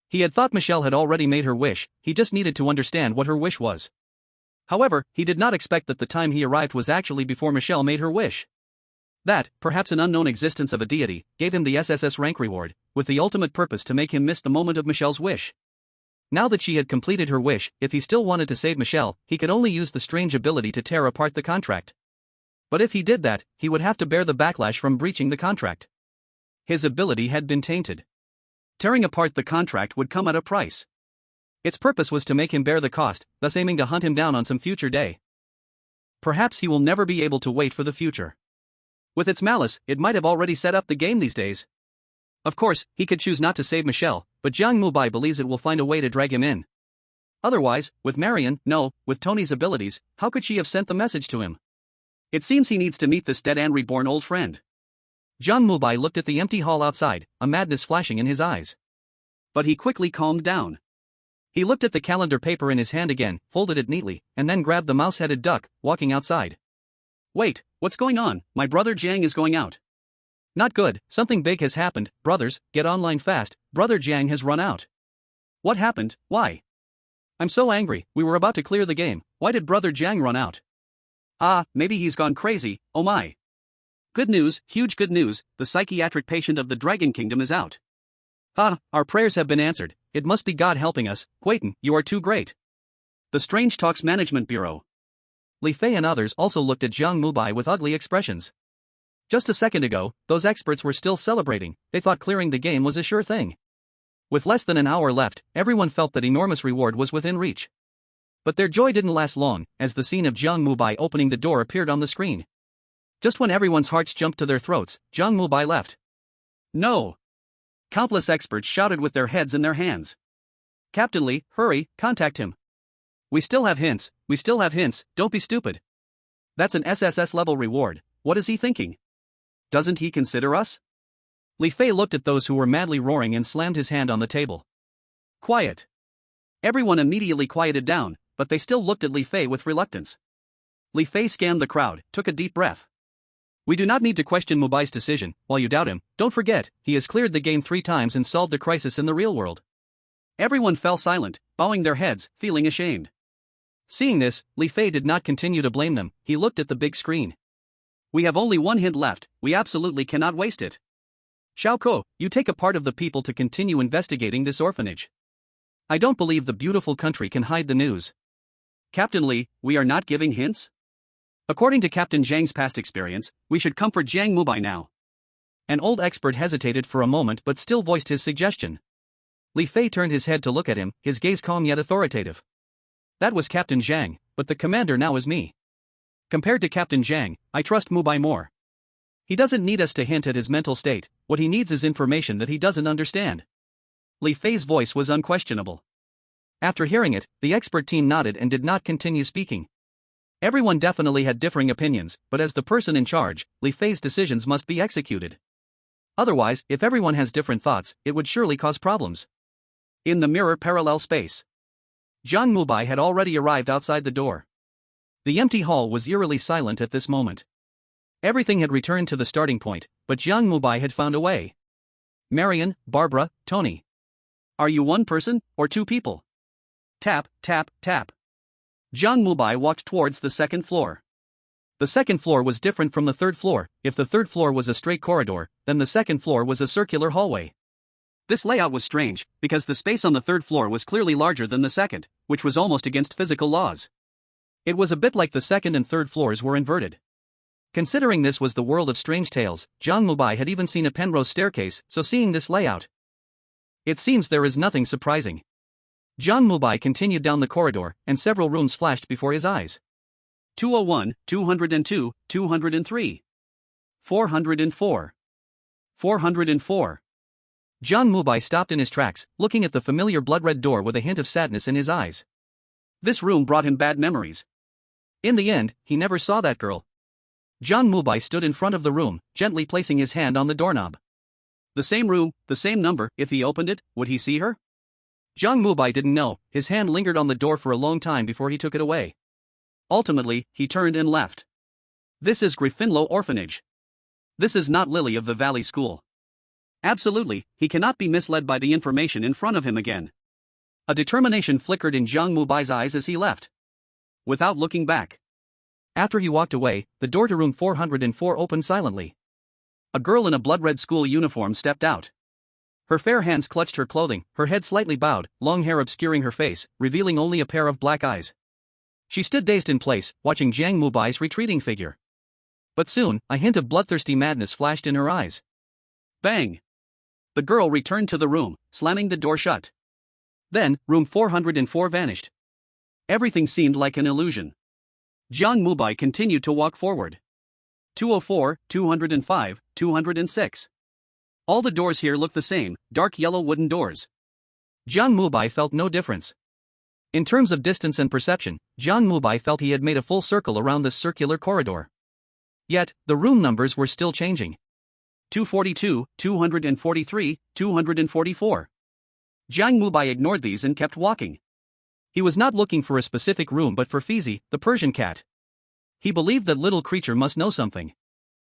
He had thought Michelle had already made her wish, he just needed to understand what her wish was. However, he did not expect that the time he arrived was actually before Michelle made her wish. That, perhaps an unknown existence of a deity, gave him the SSS rank reward, with the ultimate purpose to make him miss the moment of Michelle's wish. Now that she had completed her wish, if he still wanted to save Michelle, he could only use the strange ability to tear apart the contract. But if he did that, he would have to bear the backlash from breaching the contract. His ability had been tainted. Tearing apart the contract would come at a price. Its purpose was to make him bear the cost, thus aiming to hunt him down on some future day. Perhaps he will never be able to wait for the future. With its malice, it might have already set up the game these days. Of course, he could choose not to save Michelle, but Jiang Mubai believes it will find a way to drag him in. Otherwise, with Marion, no, with Tony's abilities, how could she have sent the message to him? It seems he needs to meet this dead and reborn old friend. Jiang Mubai looked at the empty hall outside, a madness flashing in his eyes. But he quickly calmed down. He looked at the calendar paper in his hand again, folded it neatly, and then grabbed the mouse-headed duck, walking outside. Wait, what's going on? My brother Jiang is going out. Not good, something big has happened. Brothers, get online fast, brother Jiang has run out. What happened? Why? I'm so angry, we were about to clear the game, why did brother Jiang run out? Ah, maybe he's gone crazy, oh my. Good news, huge good news, the psychiatric patient of the Dragon Kingdom is out. Ah, our prayers have been answered, it must be God helping us, Huiton, you are too great. The Strange Talks Management Bureau. Li Fei and others also looked at Jiang Mubai with ugly expressions. Just a second ago, those experts were still celebrating, they thought clearing the game was a sure thing. With less than an hour left, everyone felt that enormous reward was within reach. But their joy didn't last long, as the scene of Jiang Mubai opening the door appeared on the screen. Just when everyone's hearts jumped to their throats, Jiang Mubai left. No! Countless experts shouted with their heads in their hands. Captain Li, hurry, contact him. We still have hints, don't be stupid. That's an SSS level reward, what is he thinking? Doesn't he consider us? Li Fei looked at those who were madly roaring and slammed his hand on the table. Quiet. Everyone immediately quieted down, but they still looked at Li Fei with reluctance. Li Fei scanned the crowd, took a deep breath. We do not need to question Mubai's decision, while you doubt him, don't forget, he has cleared the game 3 times and solved the crisis in the real world. Everyone fell silent, bowing their heads, feeling ashamed. Seeing this, Li Fei did not continue to blame them, he looked at the big screen. We have only one hint left, we absolutely cannot waste it. Xiao Ko, you take a part of the people to continue investigating this orphanage. I don't believe the beautiful country can hide the news. Captain Li, we are not giving hints? According to Captain Zhang's past experience, we should comfort Jiang Mubai now. An old expert hesitated for a moment but still voiced his suggestion. Li Fei turned his head to look at him, his gaze calm yet authoritative. That was Captain Zhang, but the commander now is me. Compared to Captain Zhang, I trust Mubai more. He doesn't need us to hint at his mental state, what he needs is information that he doesn't understand. Li Fei's voice was unquestionable. After hearing it, the expert team nodded and did not continue speaking. Everyone definitely had differing opinions, but as the person in charge, Li Fei's decisions must be executed. Otherwise, if everyone has different thoughts, it would surely cause problems. In the mirror parallel space, Jiang Mubai had already arrived outside the door. The empty hall was eerily silent at this moment. Everything had returned to the starting point, but Jiang Mubai had found a way. Marion, Barbara, Tony. Are you one person, or 2 people? Tap, tap, tap. Jiang Mubai walked towards the 2nd floor. The 2nd floor was different from the 3rd floor, if the 3rd floor was a straight corridor, then the 2nd floor was a circular hallway. This layout was strange, because the space on the 3rd floor was clearly larger than the 2nd, which was almost against physical laws. It was a bit like the 2nd and 3rd floors were inverted. Considering this was the world of strange tales, Jiang Mubai had even seen a Penrose staircase, so seeing this layout, it seems there is nothing surprising. Jiang Mubai continued down the corridor, and several rooms flashed before his eyes. 201, 202, 203. 404. 404. Jiang Mubai stopped in his tracks, looking at the familiar blood-red door with a hint of sadness in his eyes. This room brought him bad memories. In the end, he never saw that girl. Jiang Mubai stood in front of the room, gently placing his hand on the doorknob. The same room, the same number, if he opened it, would he see her? Jiang Mubai didn't know, his hand lingered on the door for a long time before he took it away. Ultimately, he turned and left. This is Gryffindor Orphanage. This is not Lily of the Valley School. Absolutely, he cannot be misled by the information in front of him again. A determination flickered in Jiang Mubai's eyes as he left. Without looking back. After he walked away, the door to room 404 opened silently. A girl in a blood-red school uniform stepped out. Her fair hands clutched her clothing, her head slightly bowed, long hair obscuring her face, revealing only a pair of black eyes. She stood dazed in place, watching Jiang Mubai's retreating figure. But soon, a hint of bloodthirsty madness flashed in her eyes. Bang! The girl returned to the room, slamming the door shut. Then, room 404 vanished. Everything seemed like an illusion. Jiang Mubai continued to walk forward. 204, 205, 206. All the doors here look the same, dark yellow wooden doors. Jiang Mubai felt no difference. In terms of distance and perception, Jiang Mubai felt he had made a full circle around this circular corridor. Yet, the room numbers were still changing. 242, 243, 244. Jiang Mubai ignored these and kept walking. He was not looking for a specific room but for Fizi, the Persian cat. He believed that little creature must know something.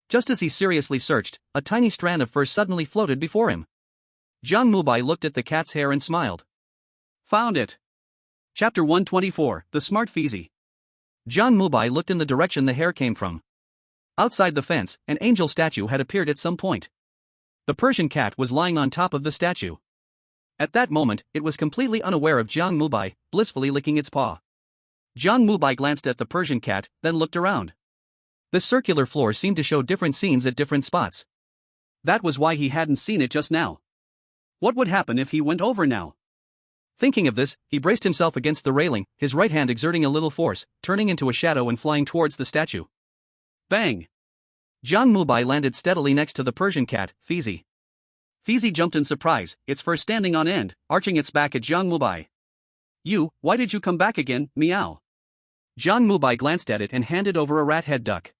Just as he seriously searched, a tiny strand of fur suddenly floated before him. Jiang Mubai looked at the cat's hair and smiled. Found it. Chapter 124, The Smart Fizi. Jiang Mubai looked in the direction the hair came from. Outside the fence, an angel statue had appeared at some point. The Persian cat was lying on top of the statue. At that moment, it was completely unaware of Jiang Mubai, blissfully licking its paw. Jiang Mubai glanced at the Persian cat, then looked around. The circular floor seemed to show different scenes at different spots. That was why he hadn't seen it just now. What would happen if he went over now? Thinking of this, he braced himself against the railing, his right hand exerting a little force, turning into a shadow and flying towards the statue. Bang! Jiang Mubai landed steadily next to the Persian cat, Fizi. Fizi jumped in surprise, its fur standing on end, arching its back at Jiang Mubai. Why did you come back again, meow? Jiang Mubai glanced at it and handed over a rat head duck.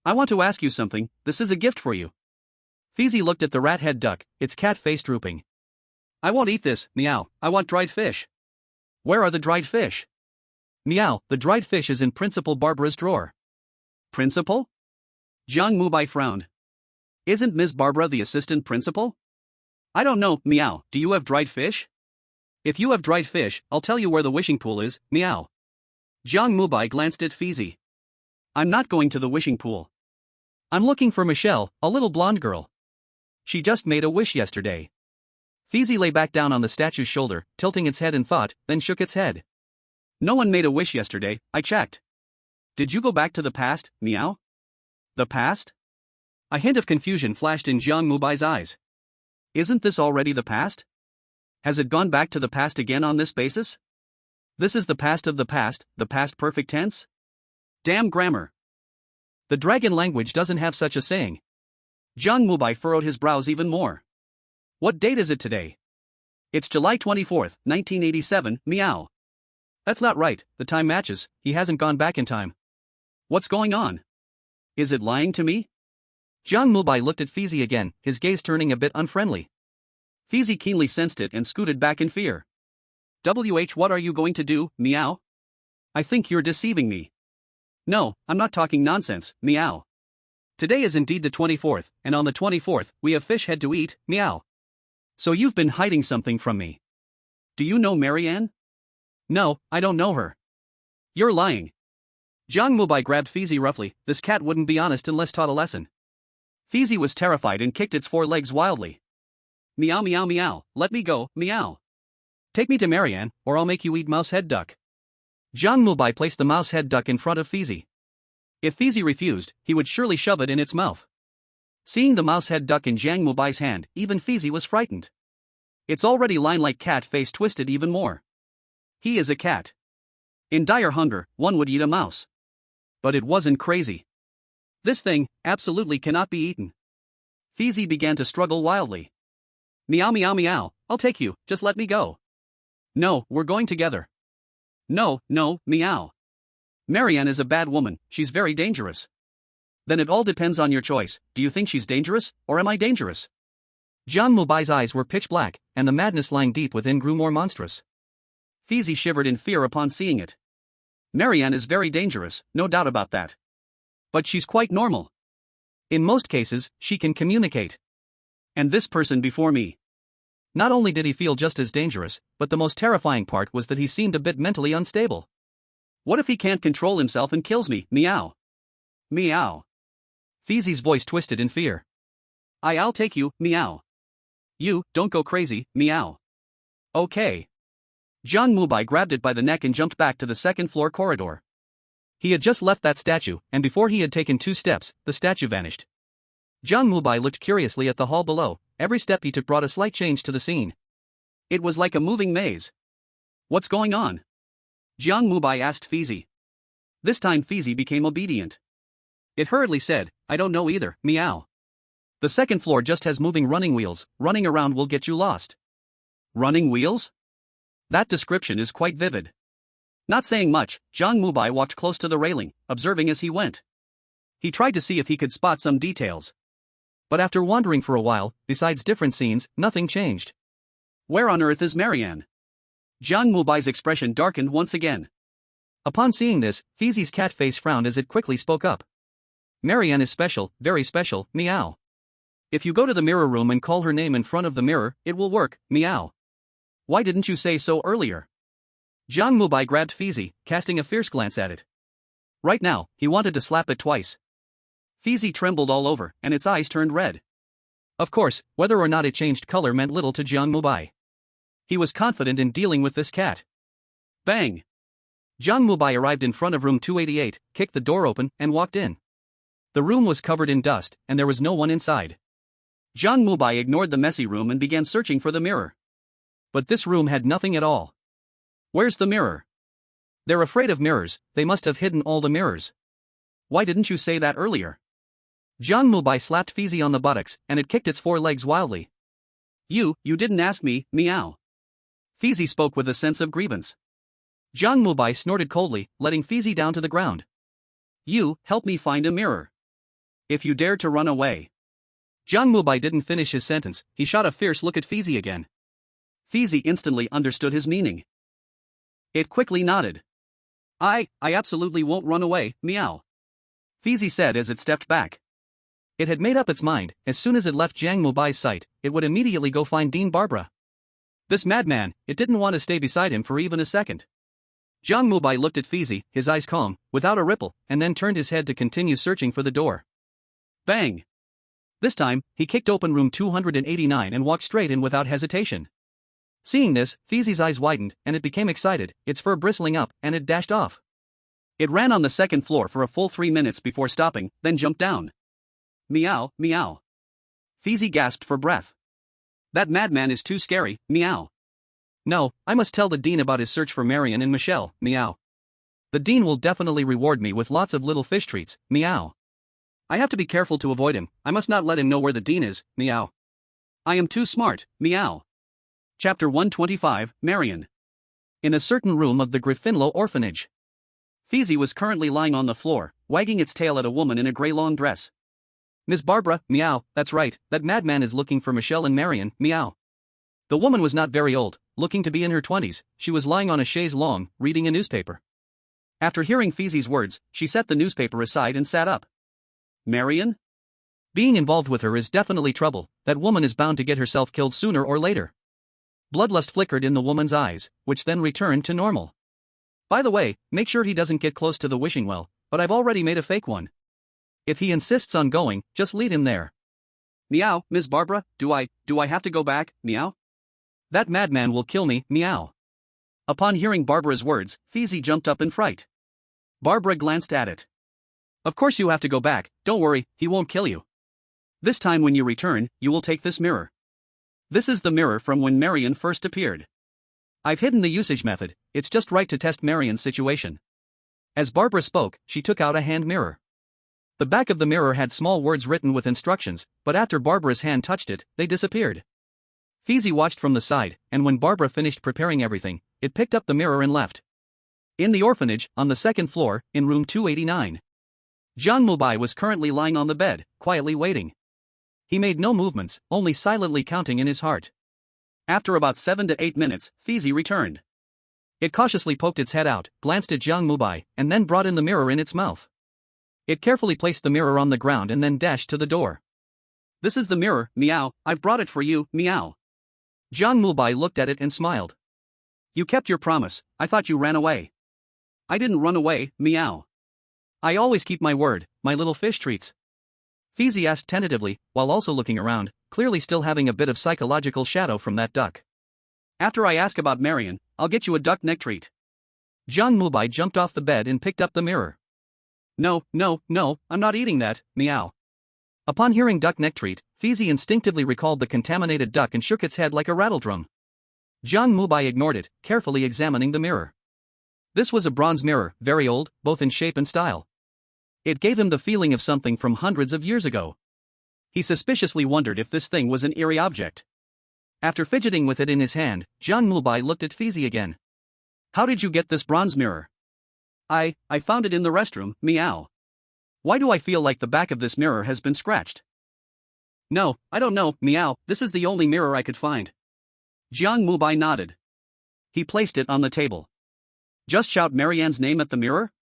I want to ask you something, this is a gift for you. Fizi looked at the rat head duck, its cat face drooping. I won't eat this, meow, I want dried fish. Where are the dried fish? Meow, the dried fish is in Principal Barbara's drawer. Principal? Jiang Mubai frowned. Isn't Miss Barbara the assistant principal? I don't know, meow, do you have dried fish? If you have dried fish, I'll tell you where the wishing pool is, meow. Jiang Mubai glanced at Fizi. I'm not going to the wishing pool. I'm looking for Michelle, a little blonde girl. She just made a wish yesterday. Fizi lay back down on the statue's shoulder, tilting its head in thought, then shook its head. No one made a wish yesterday, I checked. Did you go back to the past, meow? The past? A hint of confusion flashed in Jiang Mubai's eyes. Isn't this already the past? Has it gone back to the past again on this basis? This is the past perfect tense? Damn grammar. The dragon language doesn't have such a saying. Jiang Mubai furrowed his brows even more. What date is it today? It's July 24th, 1987, meow. That's not right, the time matches, he hasn't gone back in time. What's going on? Is it lying to me? Jiang Mubai looked at Fizi again, his gaze turning a bit unfriendly. Fizi keenly sensed it and scooted back in fear. What are you going to do, meow? I think you're deceiving me. No, I'm not talking nonsense, meow. Today is indeed the 24th, and on the 24th, we have fish head to eat, meow. So you've been hiding something from me. Do you know Marianne? No, I don't know her. You're lying. Jiang Mubai grabbed Fizi roughly, this cat wouldn't be honest unless taught a lesson. Fizi was terrified and kicked its four legs wildly. Meow meow meow, let me go, meow. Take me to Marianne, or I'll make you eat mouse head duck. Jiang Mubai placed the mouse head duck in front of Fizi. If Fizi refused, he would surely shove it in its mouth. Seeing the mouse head duck in Jiang Mubai's hand, even Fizi was frightened. Its already lion-like cat face twisted even more. He is a cat. In dire hunger, one would eat a mouse. But it wasn't crazy. This thing absolutely cannot be eaten. Fizi began to struggle wildly. Meow meow meow, I'll take you, just let me go. No, we're going together. No, meow. Marianne is a bad woman, she's very dangerous. Then it all depends on your choice, do you think she's dangerous, or am I dangerous? Jiang Mubai's eyes were pitch black, and the madness lying deep within grew more monstrous. Fizi shivered in fear upon seeing it. Marianne is very dangerous, no doubt about that. But she's quite normal. In most cases, she can communicate. And this person before me. Not only did he feel just as dangerous, but the most terrifying part was that he seemed a bit mentally unstable. What if he can't control himself and kills me, meow? Meow. Fizi's voice twisted in fear. I'll take you, meow. You, don't go crazy, meow. Okay. Jiang Mubai grabbed it by the neck and jumped back to the second-floor corridor. He had just left that statue, and before he had taken 2 steps, the statue vanished. Jiang Mubai looked curiously at the hall below, every step he took brought a slight change to the scene. It was like a moving maze. What's going on? Jiang Mubai asked Fizi. This time Fizi became obedient. It hurriedly said, I don't know either, meow. The second floor just has moving running wheels, running around will get you lost. Running wheels? That description is quite vivid. Not saying much, Jiang Mubai walked close to the railing, observing as he went. He tried to see if he could spot some details. But after wandering for a while, besides different scenes, nothing changed. Where on earth is Marianne? Jiang Mubai's expression darkened once again. Upon seeing this, Fizi's cat face frowned as it quickly spoke up. Marianne is special, very special, meow. If you go to the mirror room and call her name in front of the mirror, it will work, meow. Why didn't you say so earlier? Jiang Mubai grabbed Fizi, casting a fierce glance at it. Right now, he wanted to slap it twice. Fizi trembled all over, and its eyes turned red. Of course, whether or not it changed color meant little to Jiang Mubai. He was confident in dealing with this cat. Bang! Jiang Mubai arrived in front of room 288, kicked the door open, and walked in. The room was covered in dust, and there was no one inside. Jiang Mubai ignored the messy room and began searching for the mirror. But this room had nothing at all. Where's the mirror? They're afraid of mirrors, they must have hidden all the mirrors. Why didn't you say that earlier? Jiang Mubai slapped Fizi on the buttocks, and it kicked its 4 legs wildly. You didn't ask me, meow. Fizi spoke with a sense of grievance. Jiang Mubai snorted coldly, letting Fizi down to the ground. You, help me find a mirror. If you dare to run away. Jiang Mubai didn't finish his sentence, he shot a fierce look at Fizi again. Fizi instantly understood his meaning. It quickly nodded. I absolutely won't run away, meow. Fizi said as it stepped back. It had made up its mind, as soon as it left Jiang Mubai's sight, it would immediately go find Dean Barbara. This madman, it didn't want to stay beside him for even a second. Jiang Mubai looked at Fizi, his eyes calm, without a ripple, and then turned his head to continue searching for the door. Bang! This time, he kicked open room 289 and walked straight in without hesitation. Seeing this, Fizi's eyes widened, and it became excited, its fur bristling up, and it dashed off. It ran on the second floor for a full 3 minutes before stopping, then jumped down. Meow, meow. Fizi gasped for breath. That madman is too scary, meow. No, I must tell the Dean about his search for Marion and Michelle, meow. The Dean will definitely reward me with lots of little fish treats, meow. I have to be careful to avoid him, I must not let him know where the Dean is, meow. I am too smart, meow. Chapter 125, Marion. In a certain room of the Gryffindor orphanage. Fizi was currently lying on the floor, wagging its tail at a woman in a grey long dress. Miss Barbara, meow, that's right, that madman is looking for Michelle and Marion, meow. The woman was not very old, looking to be in her 20s, she was lying on a chaise longue, reading a newspaper. After hearing Fizi's words, she set the newspaper aside and sat up. Marion? Being involved with her is definitely trouble, that woman is bound to get herself killed sooner or later. Bloodlust flickered in the woman's eyes, which then returned to normal. By the way, make sure he doesn't get close to the wishing well, but I've already made a fake one. If he insists on going, just lead him there. Meow, Miss Barbara, do I have to go back, meow? That madman will kill me, meow. Upon hearing Barbara's words, Fizi jumped up in fright. Barbara glanced at it. Of course you have to go back, don't worry, he won't kill you. This time when you return, you will take this mirror. This is the mirror from when Marion first appeared. I've hidden the usage method, it's just right to test Marion's situation. As Barbara spoke, she took out a hand mirror. The back of the mirror had small words written with instructions, but after Barbara's hand touched it, they disappeared. Fizi watched from the side, and when Barbara finished preparing everything, it picked up the mirror and left. In the orphanage, on the second floor, in room 289. Jiang Mubai was currently lying on the bed, quietly waiting. He made no movements, only silently counting in his heart. After about 7 to 8 minutes, Fizi returned. It cautiously poked its head out, glanced at Jiang Mubai, and then brought in the mirror in its mouth. It carefully placed the mirror on the ground and then dashed to the door. This is the mirror, meow, I've brought it for you, meow. Jiang Mubai looked at it and smiled. You kept your promise, I thought you ran away. I didn't run away, meow. I always keep my word, my little fish treats. Fizi asked tentatively, while also looking around, clearly still having a bit of psychological shadow from that duck. After I ask about Marion, I'll get you a duck neck treat. Jiang Mubai jumped off the bed and picked up the mirror. No, I'm not eating that, meow. Upon hearing duck neck treat, Fizi instinctively recalled the contaminated duck and shook its head like a rattledrum. Jiang Mubai ignored it, carefully examining the mirror. This was a bronze mirror, very old, both in shape and style. It gave him the feeling of something from hundreds of years ago. He suspiciously wondered if this thing was an eerie object. After fidgeting with it in his hand, Jiang Mubai looked at Fizi again. How did you get this bronze mirror? I found it in the restroom, meow. Why do I feel like the back of this mirror has been scratched? No, I don't know, meow, this is the only mirror I could find. Jiang Mubai nodded. He placed it on the table. Just shout Marianne's name at the mirror?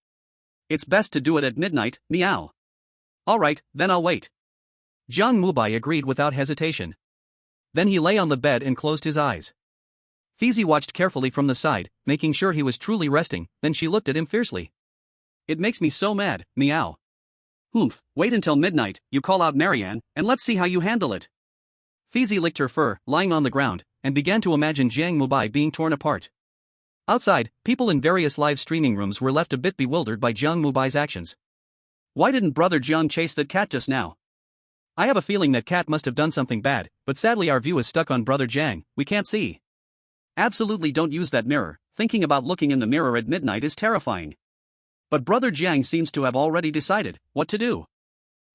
It's best to do it at midnight, meow. Alright, then I'll wait. Jiang Mubai agreed without hesitation. Then he lay on the bed and closed his eyes. Fizi watched carefully from the side, making sure he was truly resting, then she looked at him fiercely. It makes me so mad, meow. Humph, wait until midnight, you call out Marianne, and let's see how you handle it. Fizi licked her fur, lying on the ground, and began to imagine Jiang Mubai being torn apart. Outside, people in various live streaming rooms were left a bit bewildered by Jiang Mubai's actions. Why didn't Brother Jiang chase that cat just now? I have a feeling that cat must have done something bad, but sadly our view is stuck on Brother Jiang, we can't see. Absolutely don't use that mirror, thinking about looking in the mirror at midnight is terrifying. But Brother Jiang seems to have already decided what to do.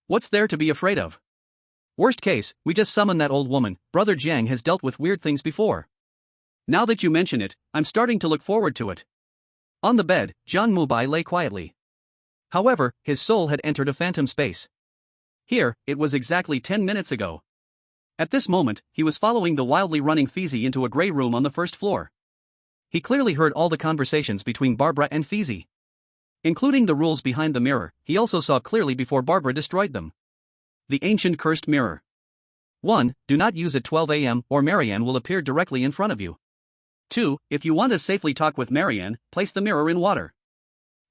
What's there to be afraid of? Worst case, we just summon that old woman. Brother Jiang has dealt with weird things before. Now that you mention it, I'm starting to look forward to it. On the bed, Jiang Mubai lay quietly. However, his soul had entered a phantom space. Here, it was exactly 10 minutes ago. At this moment, he was following the wildly running Fizi into a grey room on the first floor. He clearly heard all the conversations between Barbara and Fizi. Including the rules behind the mirror, he also saw clearly before Barbara destroyed them. The ancient cursed mirror. 1. Do not use at 12 a.m. or Marianne will appear directly in front of you. 2. If you want to safely talk with Marianne, place the mirror in water.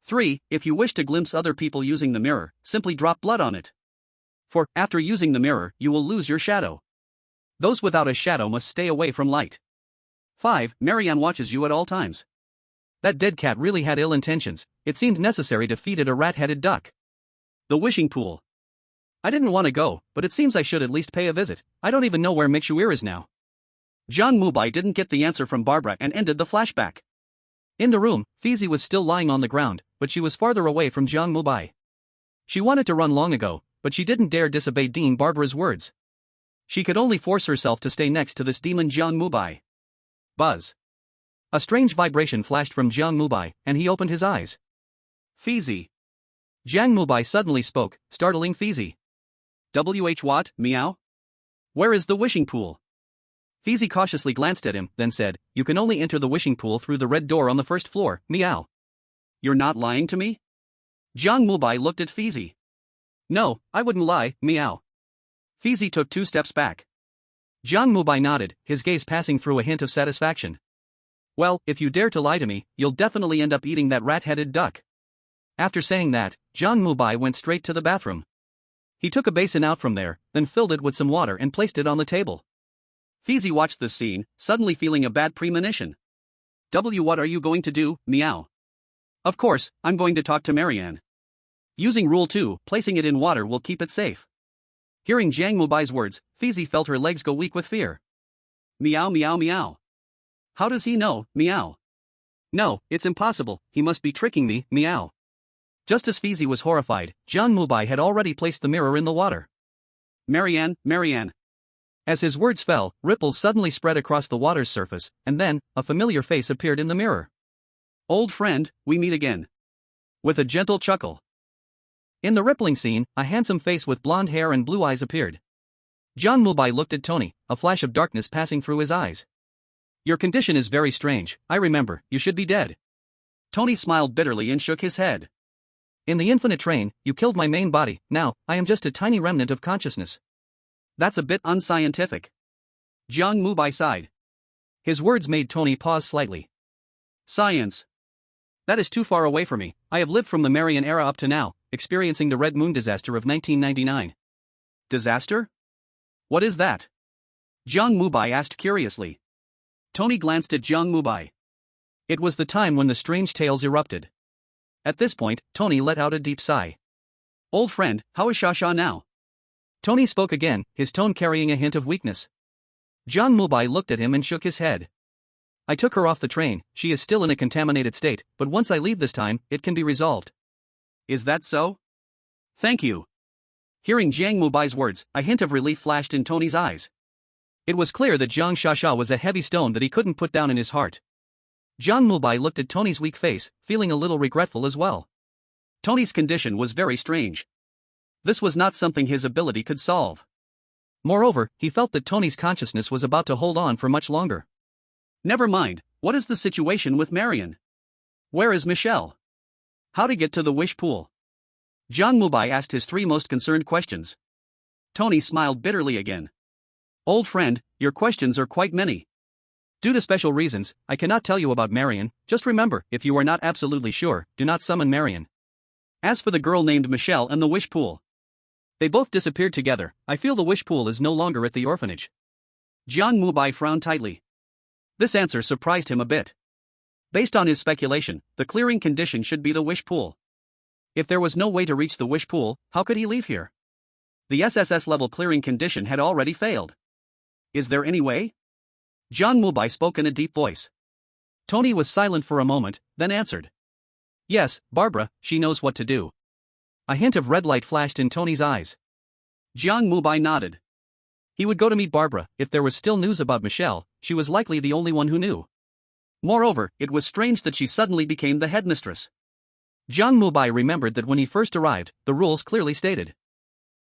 3. If you wish to glimpse other people using the mirror, simply drop blood on it. 4. After using the mirror, you will lose your shadow. Those without a shadow must stay away from light. 5. Marianne watches you at all times. That dead cat really had ill intentions, it seemed necessary to feed it a rat-headed duck. The wishing pool. I didn't want to go, but it seems I should at least pay a visit. I don't even know where Mixuir is now. Jiang Mubai didn't get the answer from Barbara and ended the flashback. In the room, Fizi was still lying on the ground, but she was farther away from Jiang Mubai. She wanted to run long ago, but she didn't dare disobey Dean Barbara's words. She could only force herself to stay next to this demon Jiang Mubai. Buzz. A strange vibration flashed from Jiang Mubai, and he opened his eyes. Fizi. Jiang Mubai suddenly spoke, startling Fizi. What, meow? Where is the wishing pool? Fizi cautiously glanced at him, then said, You can only enter the wishing pool through the red door on the first floor, meow. You're not lying to me? Jiang Mubai looked at Fizi. No, I wouldn't lie, meow. Fizi took 2 steps back. Jiang Mubai nodded, his gaze passing through a hint of satisfaction. Well, if you dare to lie to me, you'll definitely end up eating that rat-headed duck. After saying that, Jiang Mubai went straight to the bathroom. He took a basin out from there, then filled it with some water and placed it on the table. Fizi watched this scene, suddenly feeling a bad premonition. What are you going to do, meow? Of course, I'm going to talk to Marianne. Using Rule 2, placing it in water will keep it safe. Hearing Jiang Mubai's words, Fizi felt her legs go weak with fear. Meow meow meow. How does he know, meow? No, it's impossible, he must be tricking me, meow. Just as Fizi was horrified, Jiang Mubai had already placed the mirror in the water. Marianne, Marianne. As his words fell, ripples suddenly spread across the water's surface, and then, a familiar face appeared in the mirror. Old friend, we meet again. With a gentle chuckle. In the rippling scene, a handsome face with blonde hair and blue eyes appeared. Jiang Mubai looked at Tony, a flash of darkness passing through his eyes. Your condition is very strange, I remember, you should be dead. Tony smiled bitterly and shook his head. In the infinite train, you killed my main body, now, I am just a tiny remnant of consciousness. That's a bit unscientific. Jiang Mubai sighed. His words made Tony pause slightly. Science. That is too far away for me, I have lived from the Marian era up to now, experiencing the Red Moon disaster of 1999. Disaster? What is that? Jiang Mubai asked curiously. Tony glanced at Jiang Mubai. It was the time when the strange tales erupted. At this point, Tony let out a deep sigh. Old friend, how is Shasha now? Tony spoke again, his tone carrying a hint of weakness. Jiang Mubai looked at him and shook his head. I took her off the train, she is still in a contaminated state, but once I leave this time, it can be resolved. Is that so? Thank you. Hearing Jiang Mubai's words, a hint of relief flashed in Tony's eyes. It was clear that Jiang Shasha was a heavy stone that he couldn't put down in his heart. Jiang Mubai looked at Tony's weak face, feeling a little regretful as well. Tony's condition was very strange. This was not something his ability could solve. Moreover, he felt that Tony's consciousness was about to hold on for much longer. Never mind, what is the situation with Marion? Where is Michelle? How to get to the wish pool? Jiang Mubai asked his three most concerned questions. Tony smiled bitterly again. Old friend, your questions are quite many. Due to special reasons, I cannot tell you about Marion. Just remember, if you are not absolutely sure, do not summon Marion. As for the girl named Michelle and the wish pool, they both disappeared together. I feel the wish pool is no longer at the orphanage. Jiang Mubai frowned tightly. This answer surprised him a bit. Based on his speculation, the clearing condition should be the wish pool. If there was no way to reach the wish pool, how could he leave here? The SSS level clearing condition had already failed. Is there any way? Jiang Mubai spoke in a deep voice. Tony was silent for a moment, then answered. Yes, Barbara, she knows what to do. A hint of red light flashed in Tony's eyes. Jiang Mubai nodded. He would go to meet Barbara. If there was still news about Michelle, she was likely the only one who knew. Moreover, it was strange that she suddenly became the headmistress. Jiang Mubai remembered that when he first arrived, the rules clearly stated.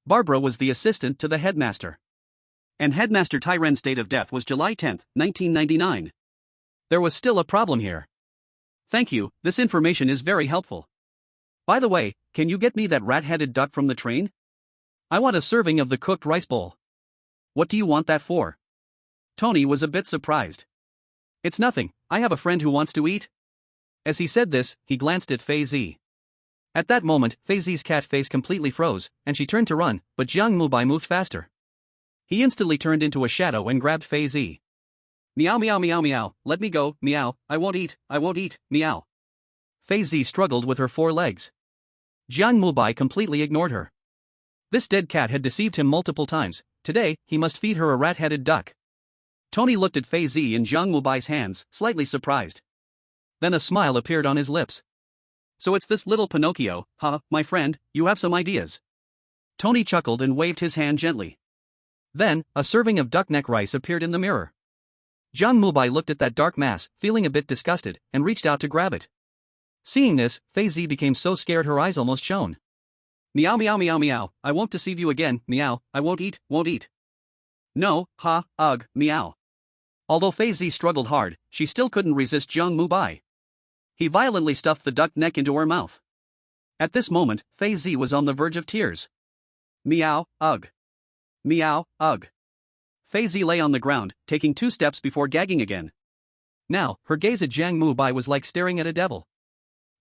Barbara was the assistant to the headmaster. And Headmaster Tyren's date of death was July 10, 1999. There was still a problem here. Thank you, this information is very helpful. By the way, can you get me that rat-headed duck from the train? I want a serving of the cooked rice bowl. What do you want that for? Tony was a bit surprised. It's nothing, I have a friend who wants to eat. As he said this, he glanced at Fei Zi. At that moment, Fei Zi's cat face completely froze, and she turned to run, but Jiang Mubai moved faster. He instantly turned into a shadow and grabbed Fei Zi. Meow meow meow meow, let me go, meow, I won't eat, meow. Fei Zi struggled with her four legs. Jiang Mubai completely ignored her. This dead cat had deceived him multiple times. Today, he must feed her a rat-headed duck. Tony looked at Fei Zi in Jiang Mubai's hands, slightly surprised. Then a smile appeared on his lips. So it's this little Pinocchio, huh, my friend, you have some ideas. Tony chuckled and waved his hand gently. Then, a serving of duck neck rice appeared in the mirror. Jiang Mubai looked at that dark mass, feeling a bit disgusted, and reached out to grab it. Seeing this, Fei Zi became so scared her eyes almost shone. Meow meow meow meow, I won't deceive you again, meow, I won't eat. No, ha, ugh, meow. Although Fei Zi struggled hard, she still couldn't resist Jiang Mubai. He violently stuffed the duck neck into her mouth. At this moment, Fei Zi was on the verge of tears. Meow, ugh. Meow, ugh. Fei Zi lay on the ground, taking 2 steps before gagging again. Now, her gaze at Jiang Mubai was like staring at a devil.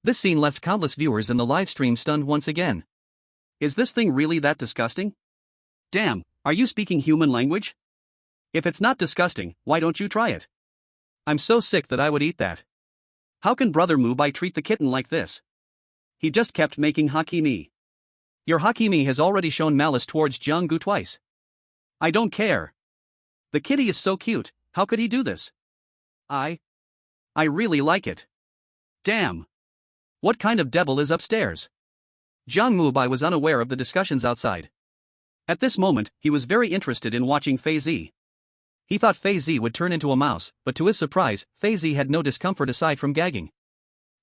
This scene left countless viewers in the live stream stunned once again. Is this thing really that disgusting? Damn, are you speaking human language? If it's not disgusting, why don't you try it? I'm so sick that I would eat that. How can Brother Mubai treat the kitten like this? He just kept making Hakimi. Your Hakimi has already shown malice towards Jiang Gu twice. I don't care. The kitty is so cute, how could he do this? I really like it. Damn. What kind of devil is upstairs? Jiang Mubai was unaware of the discussions outside. At this moment, he was very interested in watching Fei Zi. He thought Fei Zi would turn into a mouse, but to his surprise, Fei Zi had no discomfort aside from gagging.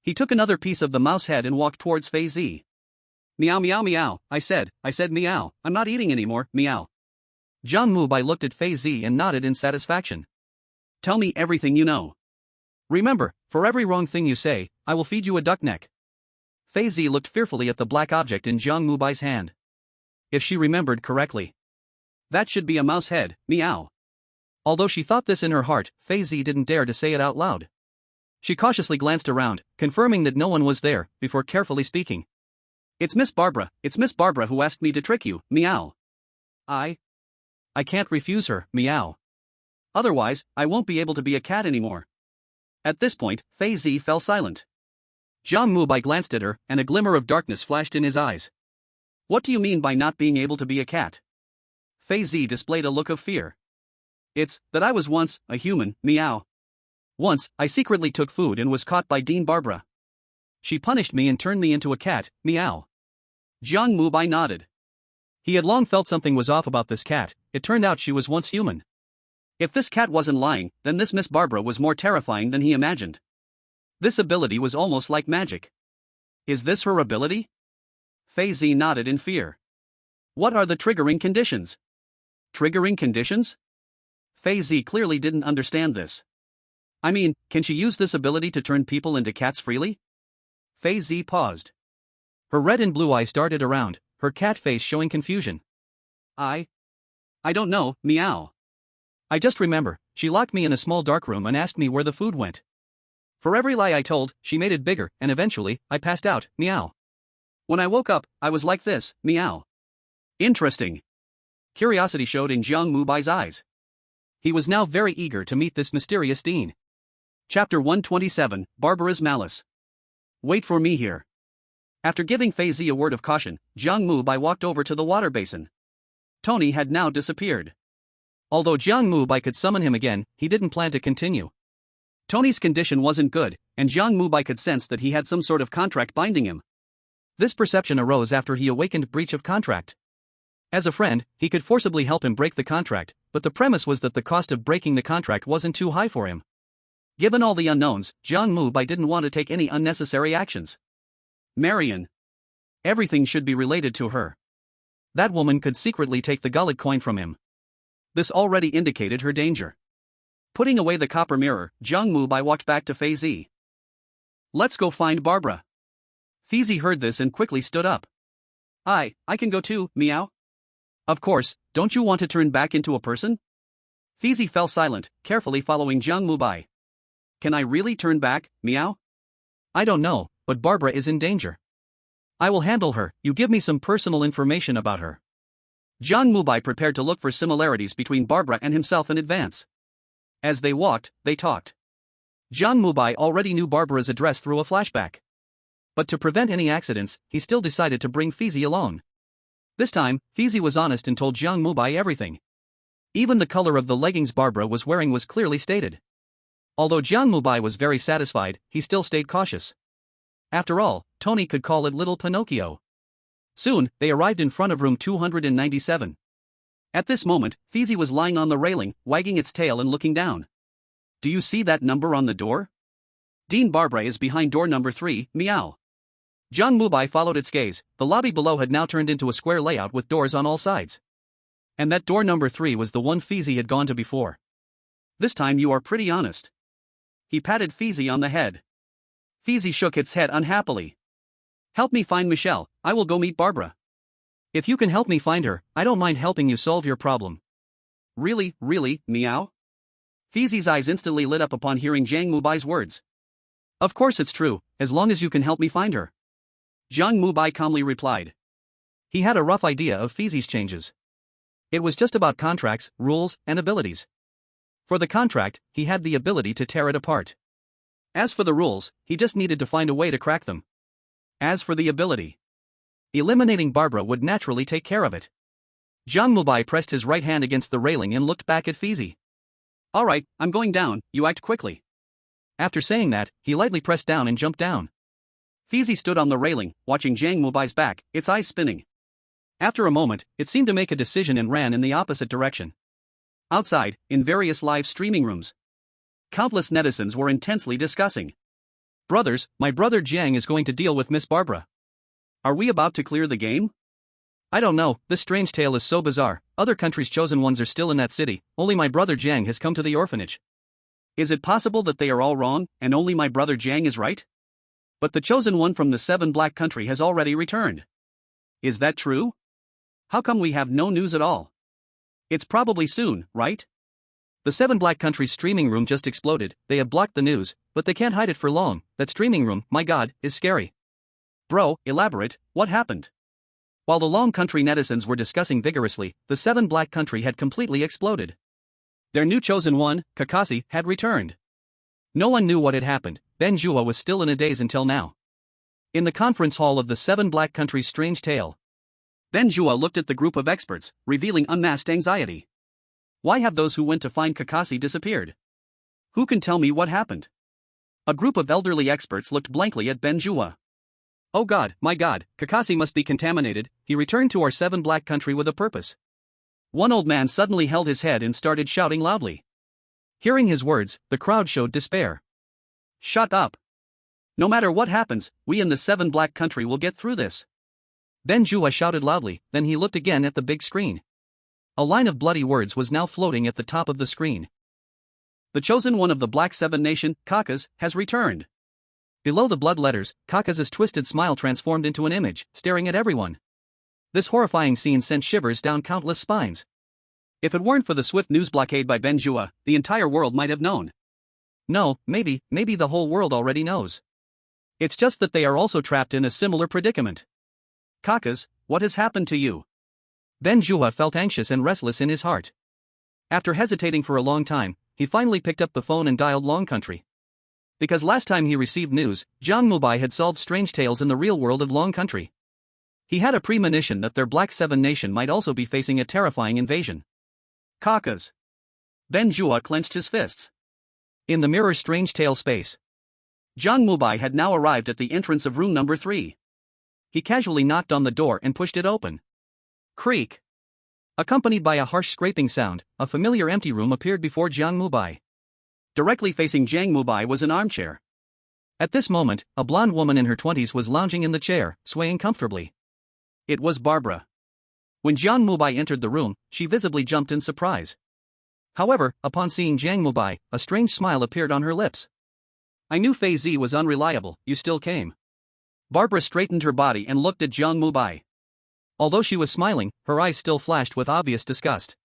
He took another piece of the mouse head and walked towards Fei Zi. Meow meow meow, I said meow, I'm not eating anymore, meow. Jiang Mubai looked at Fei Zi and nodded in satisfaction. Tell me everything you know. Remember, for every wrong thing you say, I will feed you a duck neck. Fei Zi looked fearfully at the black object in Jiang Mubai's hand. If she remembered correctly, that should be a mouse head, meow. Although she thought this in her heart, Fei Zi didn't dare to say it out loud. She cautiously glanced around, confirming that no one was there, before carefully speaking. It's Miss Barbara who asked me to trick you, meow. I can't refuse her, meow. Otherwise, I won't be able to be a cat anymore. At this point, Fei Zi fell silent. Jiang Mubai glanced at her, and a glimmer of darkness flashed in his eyes. What do you mean by not being able to be a cat? Fei Zi displayed a look of fear. It's that I was once a human, meow. Once, I secretly took food and was caught by Dean Barbara. She punished me and turned me into a cat, meow. Jiang Mubai nodded. He had long felt something was off about this cat. It turned out she was once human. If this cat wasn't lying, then this Miss Barbara was more terrifying than he imagined. This ability was almost like magic. Is this her ability? Fei Zi nodded in fear. What are the triggering conditions? Triggering conditions? Fei Zi clearly didn't understand this. I mean, can she use this ability to turn people into cats freely? Fei Zi paused. Her red and blue eyes darted around, her cat face showing confusion. I don't know, meow. I just remember, she locked me in a small dark room and asked me where the food went. For every lie I told, she made it bigger, and eventually, I passed out, meow. When I woke up, I was like this, meow. Interesting. Curiosity showed in Jiang Mubai's eyes. He was now very eager to meet this mysterious Dean. Chapter 127, Barbara's Malice. Wait for me here. After giving Fei Zi a word of caution, Jiang Mubai walked over to the water basin. Tony had now disappeared. Although Jiang Mubai could summon him again, he didn't plan to continue. Tony's condition wasn't good, and Jiang Mubai could sense that he had some sort of contract binding him. This perception arose after he awakened breach of contract. As a friend, he could forcibly help him break the contract, but the premise was that the cost of breaking the contract wasn't too high for him. Given all the unknowns, Jiang Mubai didn't want to take any unnecessary actions. Marion. Everything should be related to her. That woman could secretly take the gullet coin from him. This already indicated her danger. Putting away the copper mirror, Jiang Mubai walked back to Fei Zi. Let's go find Barbara. Fei Zi heard this and quickly stood up. I can go too, meow. Of course, don't you want to turn back into a person? Fei Zi fell silent, carefully following Jiang Mubai. Can I really turn back, meow? I don't know, but Barbara is in danger. I will handle her, you give me some personal information about her. Jiang Mubai prepared to look for similarities between Barbara and himself in advance. As they walked, they talked. Jiang Mubai already knew Barbara's address through a flashback. But to prevent any accidents, he still decided to bring Fei Zi along. This time, Fei Zi was honest and told Jiang Mubai everything. Even the color of the leggings Barbara was wearing was clearly stated. Although Jiang Mubai was very satisfied, he still stayed cautious. After all, Tony could call it Little Pinocchio. Soon, they arrived in front of room 297. At this moment, Fei Zi was lying on the railing, wagging its tail and looking down. Do you see that number on the door? Dean Barbara is behind door number 3, meow. Jiang Mubai followed its gaze. The lobby below had now turned into a square layout with doors on all sides. And that door number 3 was the one Fei Zi had gone to before. This time you are pretty honest. He patted Fei Zi on the head. Fei Zi shook its head unhappily. Help me find Michelle, I will go meet Barbara. If you can help me find her, I don't mind helping you solve your problem. Really, meow? Fei Zi's eyes instantly lit up upon hearing Jiang Mubai's words. Of course it's true, as long as you can help me find her. Jiang Mubai calmly replied. He had a rough idea of Fei Zi's changes. It was just about contracts, rules, and abilities. For the contract, he had the ability to tear it apart. As for the rules, he just needed to find a way to crack them. As for the ability, eliminating Barbara would naturally take care of it. Jiang Mubai pressed his right hand against the railing and looked back at Fei Zi. Alright, I'm going down, you act quickly. After saying that, he lightly pressed down and jumped down. Fei Zi stood on the railing, watching Jiang Mubai's back, its eyes spinning. After a moment, it seemed to make a decision and ran in the opposite direction. Outside, in various live streaming rooms, countless netizens were intensely discussing. Brothers, my brother Jiang is going to deal with Miss Barbara. Are we about to clear the game? I don't know, this strange tale is so bizarre. Other countries' chosen ones are still in that city, only my brother Jiang has come to the orphanage. Is it possible that they are all wrong, and only my brother Jiang is right? But the chosen one from the 7 Black Country has already returned. Is that true? How come we have no news at all? It's probably soon, right? The 7 Black Country's streaming room just exploded. They have blocked the news, but they can't hide it for long. That streaming room, my god, is scary. Bro, elaborate, what happened? While the Long Country netizens were discussing vigorously, the 7 Black Country had completely exploded. Their new chosen one, Kakashi, had returned. No one knew what had happened. Ben Jua was still in a daze until now. In the conference hall of the 7 Black Country's strange tale, Ben Jua looked at the group of experts, revealing unmasked anxiety. Why have those who went to find Kakashi disappeared? Who can tell me what happened? A group of elderly experts looked blankly at Ben Jua. Oh god, my god, Kakashi must be contaminated. He returned to our 7 Black Country with a purpose. One old man suddenly held his head and started shouting loudly. Hearing his words, the crowd showed despair. Shut up. No matter what happens, we in the 7 Black Country will get through this. Ben Jua shouted loudly, then he looked again at the big screen. A line of bloody words was now floating at the top of the screen. The chosen one of the Black Seven Nation, Kakas, has returned. Below the blood letters, Kakas' twisted smile transformed into an image, staring at everyone. This horrifying scene sent shivers down countless spines. If it weren't for the swift news blockade by Benjua, the entire world might have known. No, maybe the whole world already knows. It's just that they are also trapped in a similar predicament. Kakas, what has happened to you? Benjua felt anxious and restless in his heart. After hesitating for a long time, he finally picked up the phone and dialed Long Country. Because last time he received news, Jiang Mubai had solved strange tales in the real world of Long Country. He had a premonition that their Black Seven Nation might also be facing a terrifying invasion. Kakas. Benjua clenched his fists. In the mirror strange tale space, Jiang Mubai had now arrived at the entrance of room number 3. He casually knocked on the door and pushed it open. Creak. Accompanied by a harsh scraping sound, a familiar empty room appeared before Jiang Mubai. Directly facing Jiang Mubai was an armchair. At this moment, a blonde woman in her 20s was lounging in the chair, swaying comfortably. It was Barbara. When Jiang Mubai entered the room, she visibly jumped in surprise. However, upon seeing Jiang Mubai, a strange smile appeared on her lips. I knew Fei Zi was unreliable, you still came. Barbara straightened her body and looked at Jiang Mubai. Although she was smiling, her eyes still flashed with obvious disgust.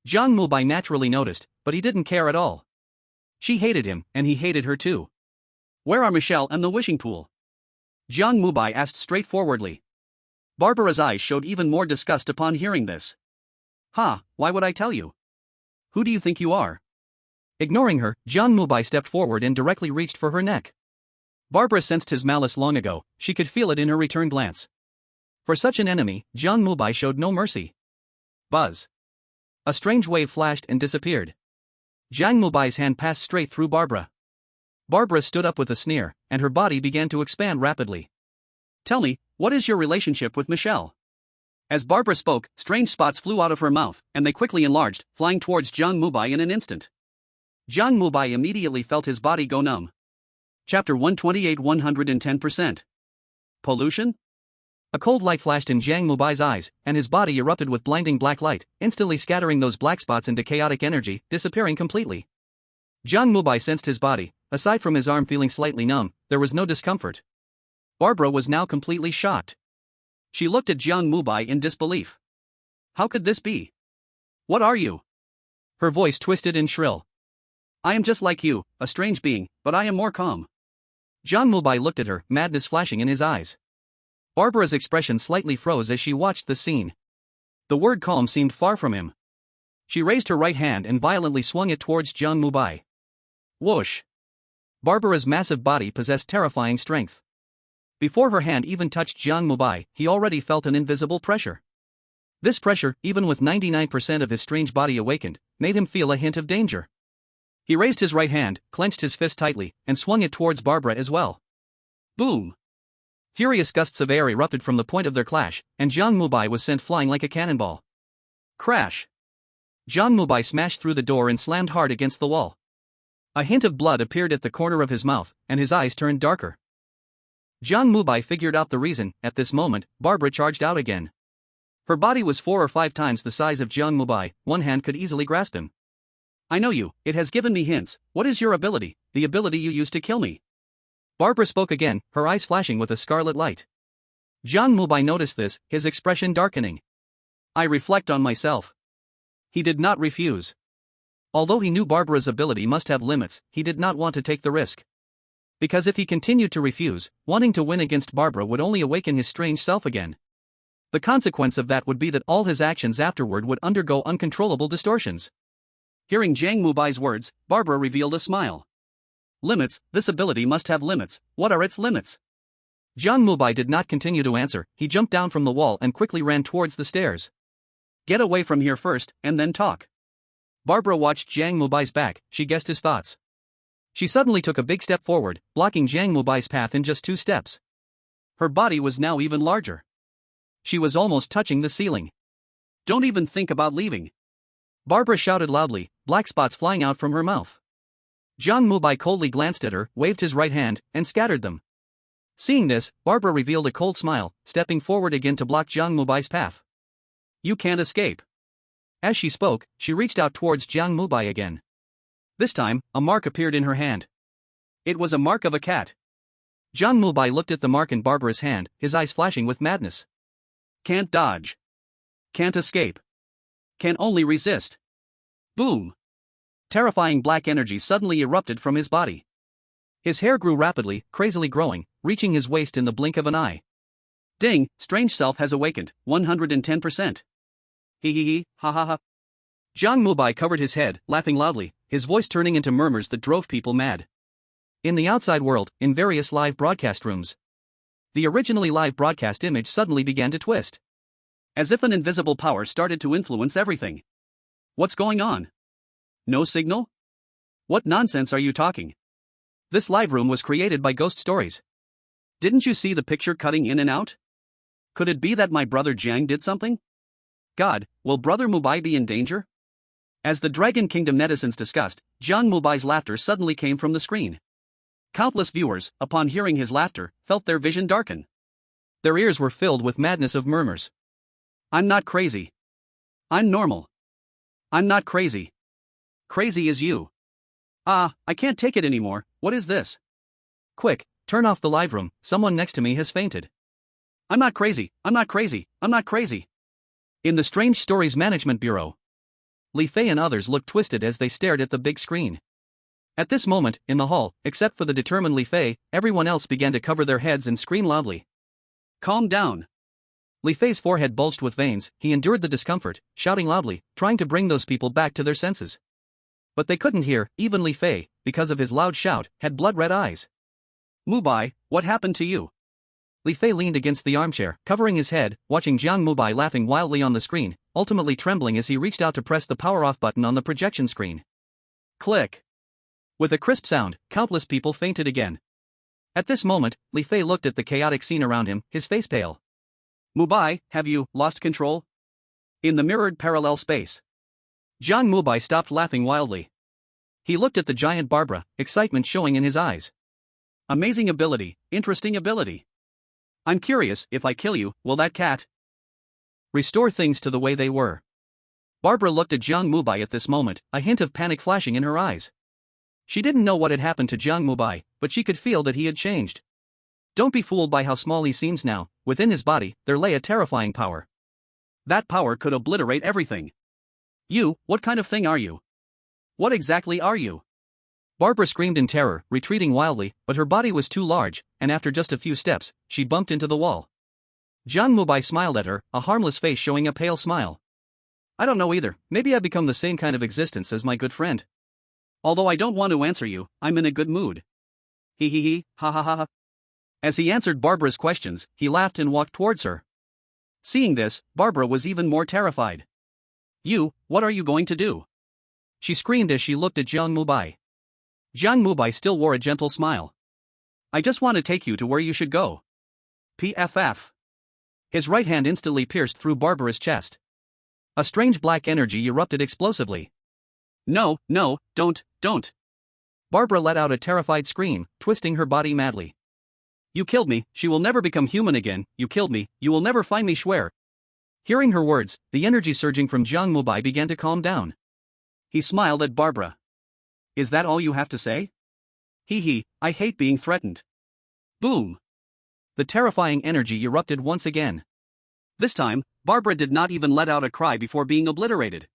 Jiang Mubai naturally noticed, but he didn't care at all. She hated him, and he hated her too. Where are Michelle and the wishing pool? Jiang Mubai asked straightforwardly. Barbara's eyes showed even more disgust upon hearing this. Why would I tell you? Who do you think you are? Ignoring her, Jiang Mubai stepped forward and directly reached for her neck. Barbara sensed his malice long ago, she could feel it in her return glance. For such an enemy, Jiang Mubai showed no mercy. Buzz. A strange wave flashed and disappeared. Jiang Mubai's hand passed straight through Barbara. Barbara stood up with a sneer, and her body began to expand rapidly. Tell me, what is your relationship with Michelle? As Barbara spoke, strange spots flew out of her mouth, and they quickly enlarged, flying towards Jiang Mubai in an instant. Jiang Mubai immediately felt his body go numb. Chapter 128 110%. Pollution? A cold light flashed in Jiang Mubai's eyes, and his body erupted with blinding black light, instantly scattering those black spots into chaotic energy, disappearing completely. Jiang Mubai sensed his body. Aside from his arm feeling slightly numb, there was no discomfort. Barbara was now completely shocked. She looked at Jiang Mubai in disbelief. How could this be? What are you? Her voice twisted and shrill. I am just like you, a strange being, but I am more calm. Jiang Mubai looked at her, madness flashing in his eyes. Barbara's expression slightly froze as she watched the scene. The word calm seemed far from him. She raised her right hand and violently swung it towards Jiang Mubai. Whoosh! Barbara's massive body possessed terrifying strength. Before her hand even touched Jiang Mubai, he already felt an invisible pressure. This pressure, even with 99% of his strange body awakened, made him feel a hint of danger. He raised his right hand, clenched his fist tightly, and swung it towards Barbara as well. Boom! Furious gusts of air erupted from the point of their clash, and Jiang Mubai was sent flying like a cannonball. Crash! Jiang Mubai smashed through the door and slammed hard against the wall. A hint of blood appeared at the corner of his mouth, and his eyes turned darker. Jiang Mubai figured out the reason. At this moment, Barbara charged out again. Her body was 4 or 5 times the size of Jiang Mubai, one hand could easily grasp him. I know you, it has given me hints. What is your ability, the ability you used to kill me? Barbara spoke again, her eyes flashing with a scarlet light. Jiang Mubai noticed this, his expression darkening. I reflect on myself. He did not refuse. Although he knew Barbara's ability must have limits, he did not want to take the risk. Because if he continued to refuse, wanting to win against Barbara would only awaken his strange self again. The consequence of that would be that all his actions afterward would undergo uncontrollable distortions. Hearing Jiang Mubai's words, Barbara revealed a smile. Limits, this ability must have limits. What are its limits? Jiang Mubai did not continue to answer, he jumped down from the wall and quickly ran towards the stairs. Get away from here first, and then talk. Barbara watched Jiang Mubai's back, she guessed his thoughts. She suddenly took a big step forward, blocking Jiang Mubai's path in just 2 steps. Her body was now even larger. She was almost touching the ceiling. Don't even think about leaving. Barbara shouted loudly, black spots flying out from her mouth. Jiang Mubai coldly glanced at her, waved his right hand, and scattered them. Seeing this, Barbara revealed a cold smile, stepping forward again to block Jiang Mubai's path. You can't escape. As she spoke, she reached out towards Jiang Mubai again. This time, a mark appeared in her hand. It was a mark of a cat. Jiang Mubai looked at the mark in Barbara's hand, his eyes flashing with madness. Can't dodge. Can't escape. Can only resist. Boom! Terrifying black energy suddenly erupted from his body. His hair grew rapidly, crazily growing, reaching his waist in the blink of an eye. Ding, strange self has awakened, 110%. Hee, ha ha ha. Jiang Mubai covered his head, laughing loudly, his voice turning into murmurs that drove people mad. In the outside world, in various live broadcast rooms, the originally live broadcast image suddenly began to twist. As if an invisible power started to influence everything. What's going on? No signal? What nonsense are you talking? This live room was created by Ghost Stories. Didn't you see the picture cutting in and out? Could it be that my brother Jiang did something? God, will brother Mubai be in danger? As the Dragon Kingdom netizens discussed, Jiang Mubai's laughter suddenly came from the screen. Countless viewers, upon hearing his laughter, felt their vision darken. Their ears were filled with madness of murmurs. I'm not crazy. I'm normal. I'm not crazy. Crazy is you. Ah, I can't take it anymore, what is this? Quick, turn off the live room, someone next to me has fainted. I'm not crazy, I'm not crazy, I'm not crazy. In the Strange Stories Management Bureau, Li Fei and others looked twisted as they stared at the big screen. At this moment, in the hall, except for the determined Li Fei, everyone else began to cover their heads and scream loudly. Calm down. Li Fei's forehead bulged with veins, he endured the discomfort, shouting loudly, trying to bring those people back to their senses. But they couldn't hear, even Li Fei, because of his loud shout, had blood-red eyes. Mubai, what happened to you? Li Fei leaned against the armchair, covering his head, watching Jiang Mubai laughing wildly on the screen, ultimately trembling as he reached out to press the power-off button on the projection screen. Click. With a crisp sound, countless people fainted again. At this moment, Li Fei looked at the chaotic scene around him, his face pale. Mubai, have you lost control? In the mirrored parallel space. Jiang Mubai stopped laughing wildly. He looked at the giant Barbara, excitement showing in his eyes. Amazing ability, interesting ability. I'm curious, if I kill you, will that cat restore things to the way they were? Barbara looked at Jiang Mubai at this moment, a hint of panic flashing in her eyes. She didn't know what had happened to Jiang Mubai, but she could feel that he had changed. Don't be fooled by how small he seems now, within his body, there lay a terrifying power. That power could obliterate everything. You, what kind of thing are you? What exactly are you? Barbara screamed in terror, retreating wildly, but her body was too large, and after just a few steps, she bumped into the wall. Jiang Mubai smiled at her, a harmless face showing a pale smile. I don't know either, maybe I've become the same kind of existence as my good friend. Although I don't want to answer you, I'm in a good mood. Hee, ha ha ha ha. As he answered Barbara's questions, he laughed and walked towards her. Seeing this, Barbara was even more terrified. You, what are you going to do? She screamed as she looked at Jiang Mubai. Jiang Mubai still wore a gentle smile. I just want to take you to where you should go. PFF. His right hand instantly pierced through Barbara's chest. A strange black energy erupted explosively. No, don't. Barbara let out a terrified scream, twisting her body madly. You killed me, she will never become human again, you killed me, you will never find me, swear. Hearing her words, the energy surging from Jiang Mubai began to calm down. He smiled at Barbara. Is that all you have to say? I hate being threatened. Boom. The terrifying energy erupted once again. This time, Barbara did not even let out a cry before being obliterated.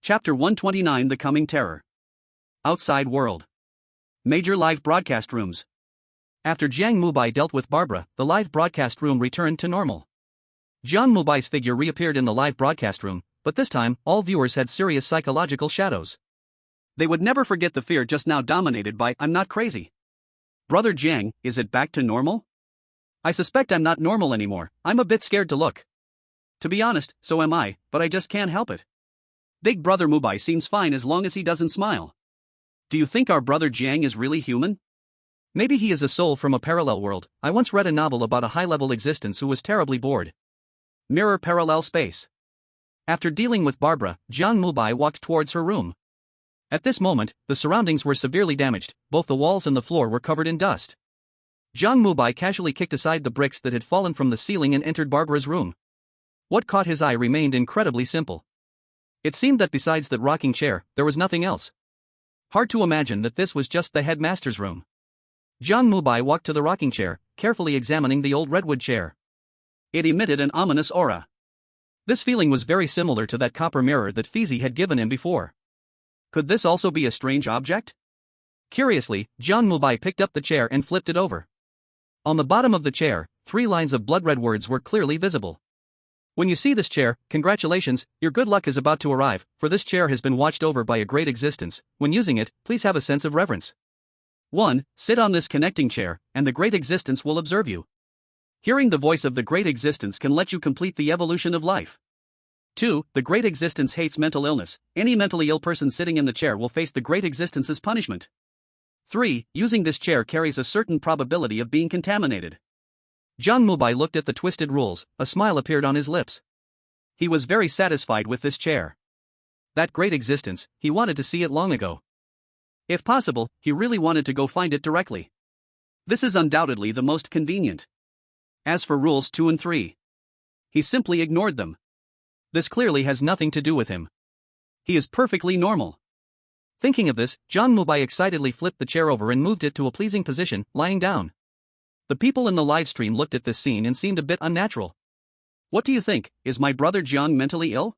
Chapter 129: The Coming Terror. Outside world. Major live broadcast rooms. After Jiang Mubai dealt with Barbara, the live broadcast room returned to normal. Jiang Mubai's figure reappeared in the live broadcast room, but this time, all viewers had serious psychological shadows. They would never forget the fear just now dominated by I'm not crazy. Brother Jiang, is it back to normal? I suspect I'm not normal anymore, I'm a bit scared to look. To be honest, so am I, but I just can't help it. Big brother Mubai seems fine as long as he doesn't smile. Do you think our brother Jiang is really human? Maybe he is a soul from a parallel world. I once read a novel about a high-level existence who was terribly bored. Mirror parallel space. After dealing with Barbara, Jiang Mubai walked towards her room. At this moment, the surroundings were severely damaged, both the walls and the floor were covered in dust. Jiang Mubai casually kicked aside the bricks that had fallen from the ceiling and entered Barbara's room. What caught his eye remained incredibly simple. It seemed that besides that rocking chair, there was nothing else. Hard to imagine that this was just the headmaster's room. Jiang Mubai walked to the rocking chair, carefully examining the old redwood chair. It emitted an ominous aura. This feeling was very similar to that copper mirror that Fizi had given him before. Could this also be a strange object? Curiously, Jiang Mubai picked up the chair and flipped it over. On the bottom of the chair, 3 lines of blood-red words were clearly visible. When you see this chair, congratulations, your good luck is about to arrive, for this chair has been watched over by a great existence. When using it, please have a sense of reverence. 1. Sit on this connecting chair, and the great existence will observe you. Hearing the voice of the great existence can let you complete the evolution of life. 2. The great existence hates mental illness. Any mentally ill person sitting in the chair will face the great existence's punishment. 3. Using this chair carries a certain probability of being contaminated. Jiang Mubai looked at the twisted rules, a smile appeared on his lips. He was very satisfied with this chair. That great existence, he wanted to see it long ago. If possible, he really wanted to go find it directly. This is undoubtedly the most convenient. As for rules 2 and 3, he simply ignored them. This clearly has nothing to do with him. He is perfectly normal. Thinking of this, Jiang Mubai excitedly flipped the chair over and moved it to a pleasing position, lying down. The people in the livestream looked at this scene and seemed a bit unnatural. What do you think, is my brother Jiang mentally ill?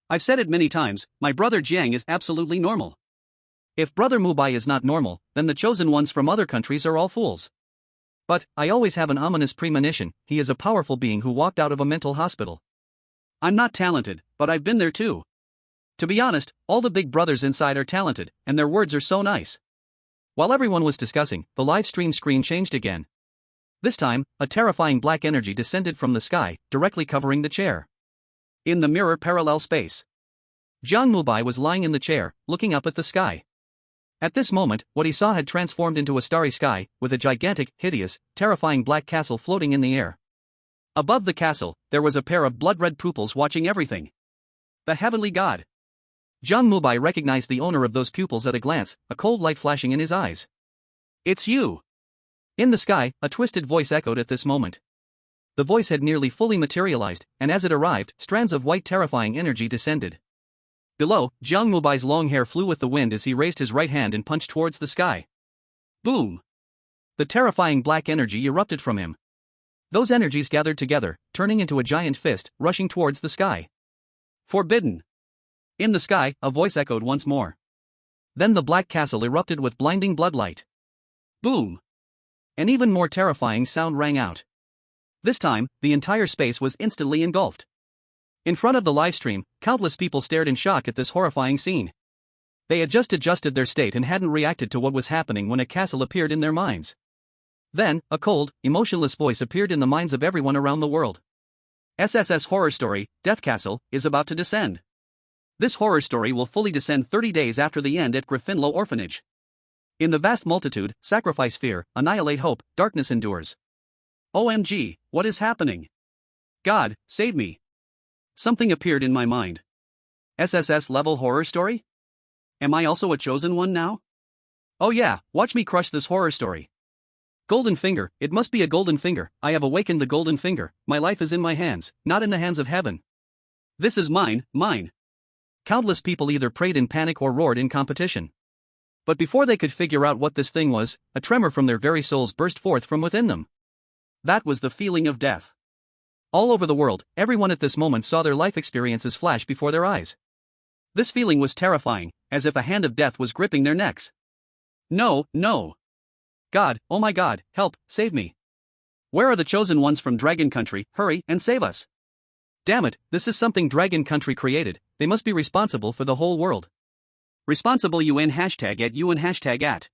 I've said it many times, my brother Jiang is absolutely normal. If brother Mubai is not normal, then the chosen ones from other countries are all fools. But, I always have an ominous premonition, he is a powerful being who walked out of a mental hospital. I'm not talented, but I've been there too. To be honest, all the big brothers inside are talented, and their words are so nice. While everyone was discussing, the live stream screen changed again. This time, a terrifying black energy descended from the sky, directly covering the chair. In the mirror parallel space, Jiang Mubai was lying in the chair, looking up at the sky. At this moment, what he saw had transformed into a starry sky, with a gigantic, hideous, terrifying black castle floating in the air. Above the castle, there was a pair of blood-red pupils watching everything. The heavenly god. Jiang Mubai recognized the owner of those pupils at a glance, a cold light flashing in his eyes. It's you! In the sky, a twisted voice echoed at this moment. The voice had nearly fully materialized, and as it arrived, strands of white terrifying energy descended. Below, Jiang Mubai's long hair flew with the wind as he raised his right hand and punched towards the sky. Boom! The terrifying black energy erupted from him. Those energies gathered together, turning into a giant fist, rushing towards the sky. Forbidden! In the sky, a voice echoed once more. Then the black castle erupted with blinding bloodlight. Boom! An even more terrifying sound rang out. This time, the entire space was instantly engulfed. In front of the livestream, countless people stared in shock at this horrifying scene. They had just adjusted their state and hadn't reacted to what was happening when a castle appeared in their minds. Then, a cold, emotionless voice appeared in the minds of everyone around the world. SSS horror story, Death Castle, is about to descend. This horror story will fully descend 30 days after the end at Gryffindor Orphanage. In the vast multitude, sacrifice fear, annihilate hope, darkness endures. OMG, what is happening? God, save me. Something appeared in my mind. SSS level horror story? Am I also a chosen one now? Oh yeah, watch me crush this horror story. Golden finger, it must be a golden finger, I have awakened the golden finger, my life is in my hands, not in the hands of heaven. This is mine, mine. Countless people either prayed in panic or roared in competition. But before they could figure out what this thing was, a tremor from their very souls burst forth from within them. That was the feeling of death. All over the world, everyone at this moment saw their life experiences flash before their eyes. This feeling was terrifying, as if a hand of death was gripping their necks. No, no. God, oh my God, help, save me. Where are the chosen ones from Dragon Country? Hurry and save us. Damn it, this is something Dragon Country created, they must be responsible for the whole world. Responsible UN #at.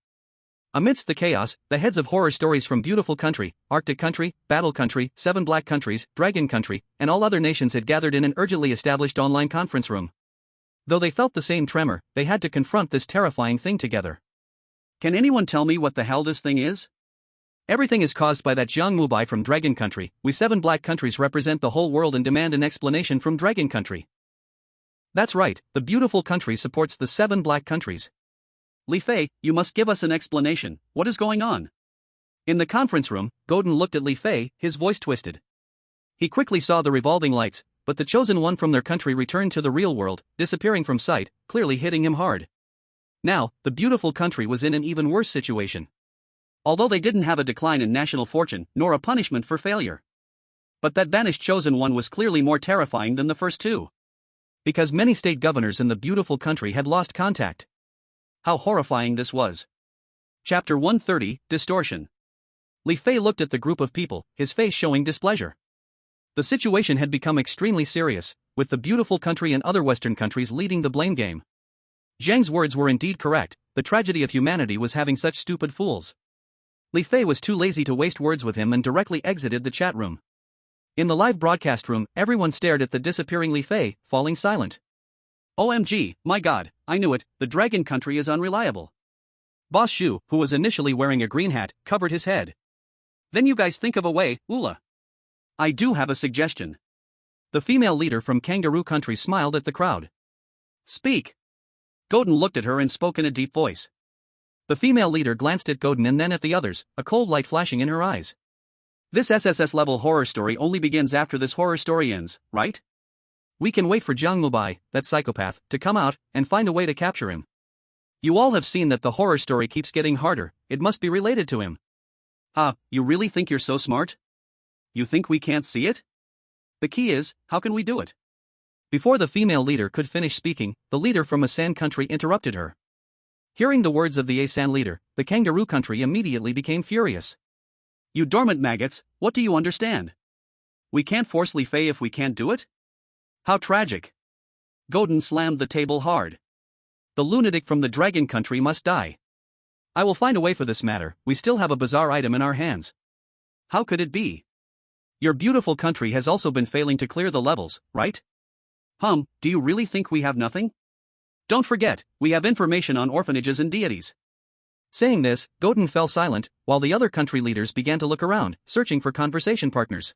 Amidst the chaos, the heads of horror stories from Beautiful Country, Arctic Country, Battle Country, 7 Black Countries, Dragon Country, and all other nations had gathered in an urgently established online conference room. Though they felt the same tremor, they had to confront this terrifying thing together. Can anyone tell me what the hell this thing is? Everything is caused by that Jiang Mubai from Dragon Country. We 7 Black Countries represent the whole world and demand an explanation from Dragon Country. That's right, the Beautiful Country supports the 7 Black Countries. Li Fei, you must give us an explanation, what is going on? In the conference room, Godin looked at Li Fei, his voice twisted. He quickly saw the revolving lights, but the chosen one from their country returned to the real world, disappearing from sight, clearly hitting him hard. Now, the beautiful country was in an even worse situation. Although they didn't have a decline in national fortune, nor a punishment for failure. But that vanished chosen one was clearly more terrifying than the first two. Because many state governors in the beautiful country had lost contact. How horrifying this was. Chapter 130, Distortion. Li Fei looked at the group of people, his face showing displeasure. The situation had become extremely serious, with the beautiful country and other Western countries leading the blame game. Jiang's words were indeed correct, the tragedy of humanity was having such stupid fools. Li Fei was too lazy to waste words with him and directly exited the chat room. In the live broadcast room, everyone stared at the disappearing Li Fei, falling silent. OMG, my god, I knew it, the dragon country is unreliable. Boss Shu, who was initially wearing a green hat, covered his head. Then you guys think of a way, Ula. I do have a suggestion. The female leader from Kangaroo Country smiled at the crowd. Speak. Godin looked at her and spoke in a deep voice. The female leader glanced at Godin and then at the others, a cold light flashing in her eyes. This SSS-level horror story only begins after this horror story ends, right? We can wait for Jiang Mubai, that psychopath, to come out and find a way to capture him. You all have seen that the horror story keeps getting harder, it must be related to him. You really think you're so smart? You think we can't see it? The key is, how can we do it? Before the female leader could finish speaking, the leader from a San country interrupted her. Hearing the words of the San leader, the Kangaroo country immediately became furious. You dormant maggots, what do you understand? We can't force Li Fei if we can't do it? How tragic. Godin slammed the table hard. The lunatic from the dragon country must die. I will find a way for this matter, we still have a bizarre item in our hands. How could it be? Your beautiful country has also been failing to clear the levels, right? Do you really think we have nothing? Don't forget, we have information on orphanages and deities. Saying this, Godin fell silent, while the other country leaders began to look around, searching for conversation partners.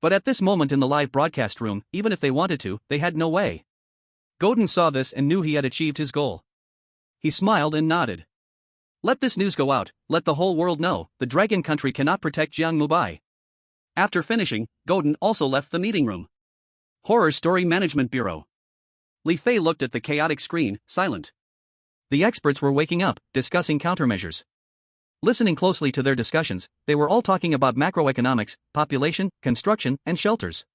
But at this moment in the live broadcast room, even if they wanted to, they had no way. Godin saw this and knew he had achieved his goal. He smiled and nodded. Let this news go out, let the whole world know, the dragon country cannot protect Jiang Mubai. After finishing, Godin also left the meeting room. Horror Story Management Bureau. Li Fei looked at the chaotic screen, silent. The experts were waking up, discussing countermeasures. Listening closely to their discussions, they were all talking about macroeconomics, population, construction, and shelters.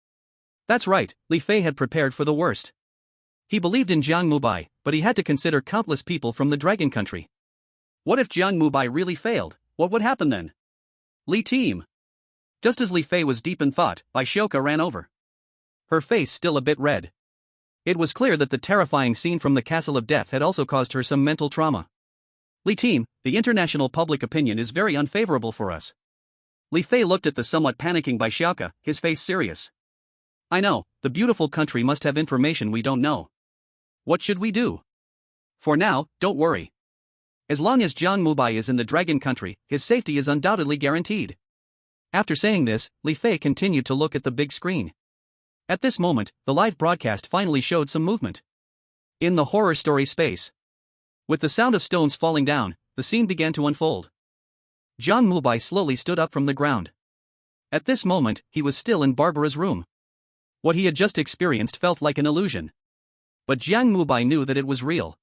That's right, Li Fei had prepared for the worst. He believed in Jiang Mubai, but he had to consider countless people from the dragon country. What if Jiang Mubai really failed? What would happen then? Li team. Just as Li Fei was deep in thought, Baishioka ran over. Her face still a bit red. It was clear that the terrifying scene from the Castle of Death had also caused her some mental trauma. Li team, the international public opinion is very unfavorable for us. Li Fei looked at the somewhat panicking Baishioka, his face serious. I know, the beautiful country must have information we don't know. What should we do? For now, don't worry. As long as Jiang Mubai is in the dragon country, his safety is undoubtedly guaranteed. After saying this, Li Fei continued to look at the big screen. At this moment, the live broadcast finally showed some movement. In the horror story space. With the sound of stones falling down, the scene began to unfold. Jiang Mubai slowly stood up from the ground. At this moment, he was still in Barbara's room. What he had just experienced felt like an illusion. But Jiang Mubai knew that it was real.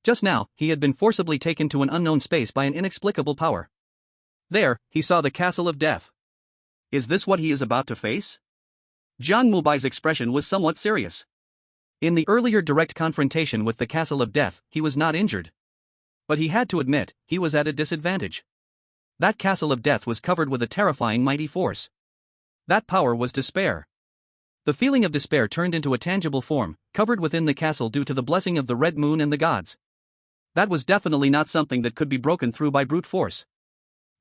Just now, he had been forcibly taken to an unknown space by an inexplicable power. There, he saw the Castle of Death. Is this what he is about to face? Jiang Mubai's expression was somewhat serious. In the earlier direct confrontation with the Castle of Death, he was not injured. But he had to admit, he was at a disadvantage. That Castle of Death was covered with a terrifying mighty force. That power was despair. The feeling of despair turned into a tangible form, covered within the castle due to the blessing of the Red Moon and the gods. That was definitely not something that could be broken through by brute force.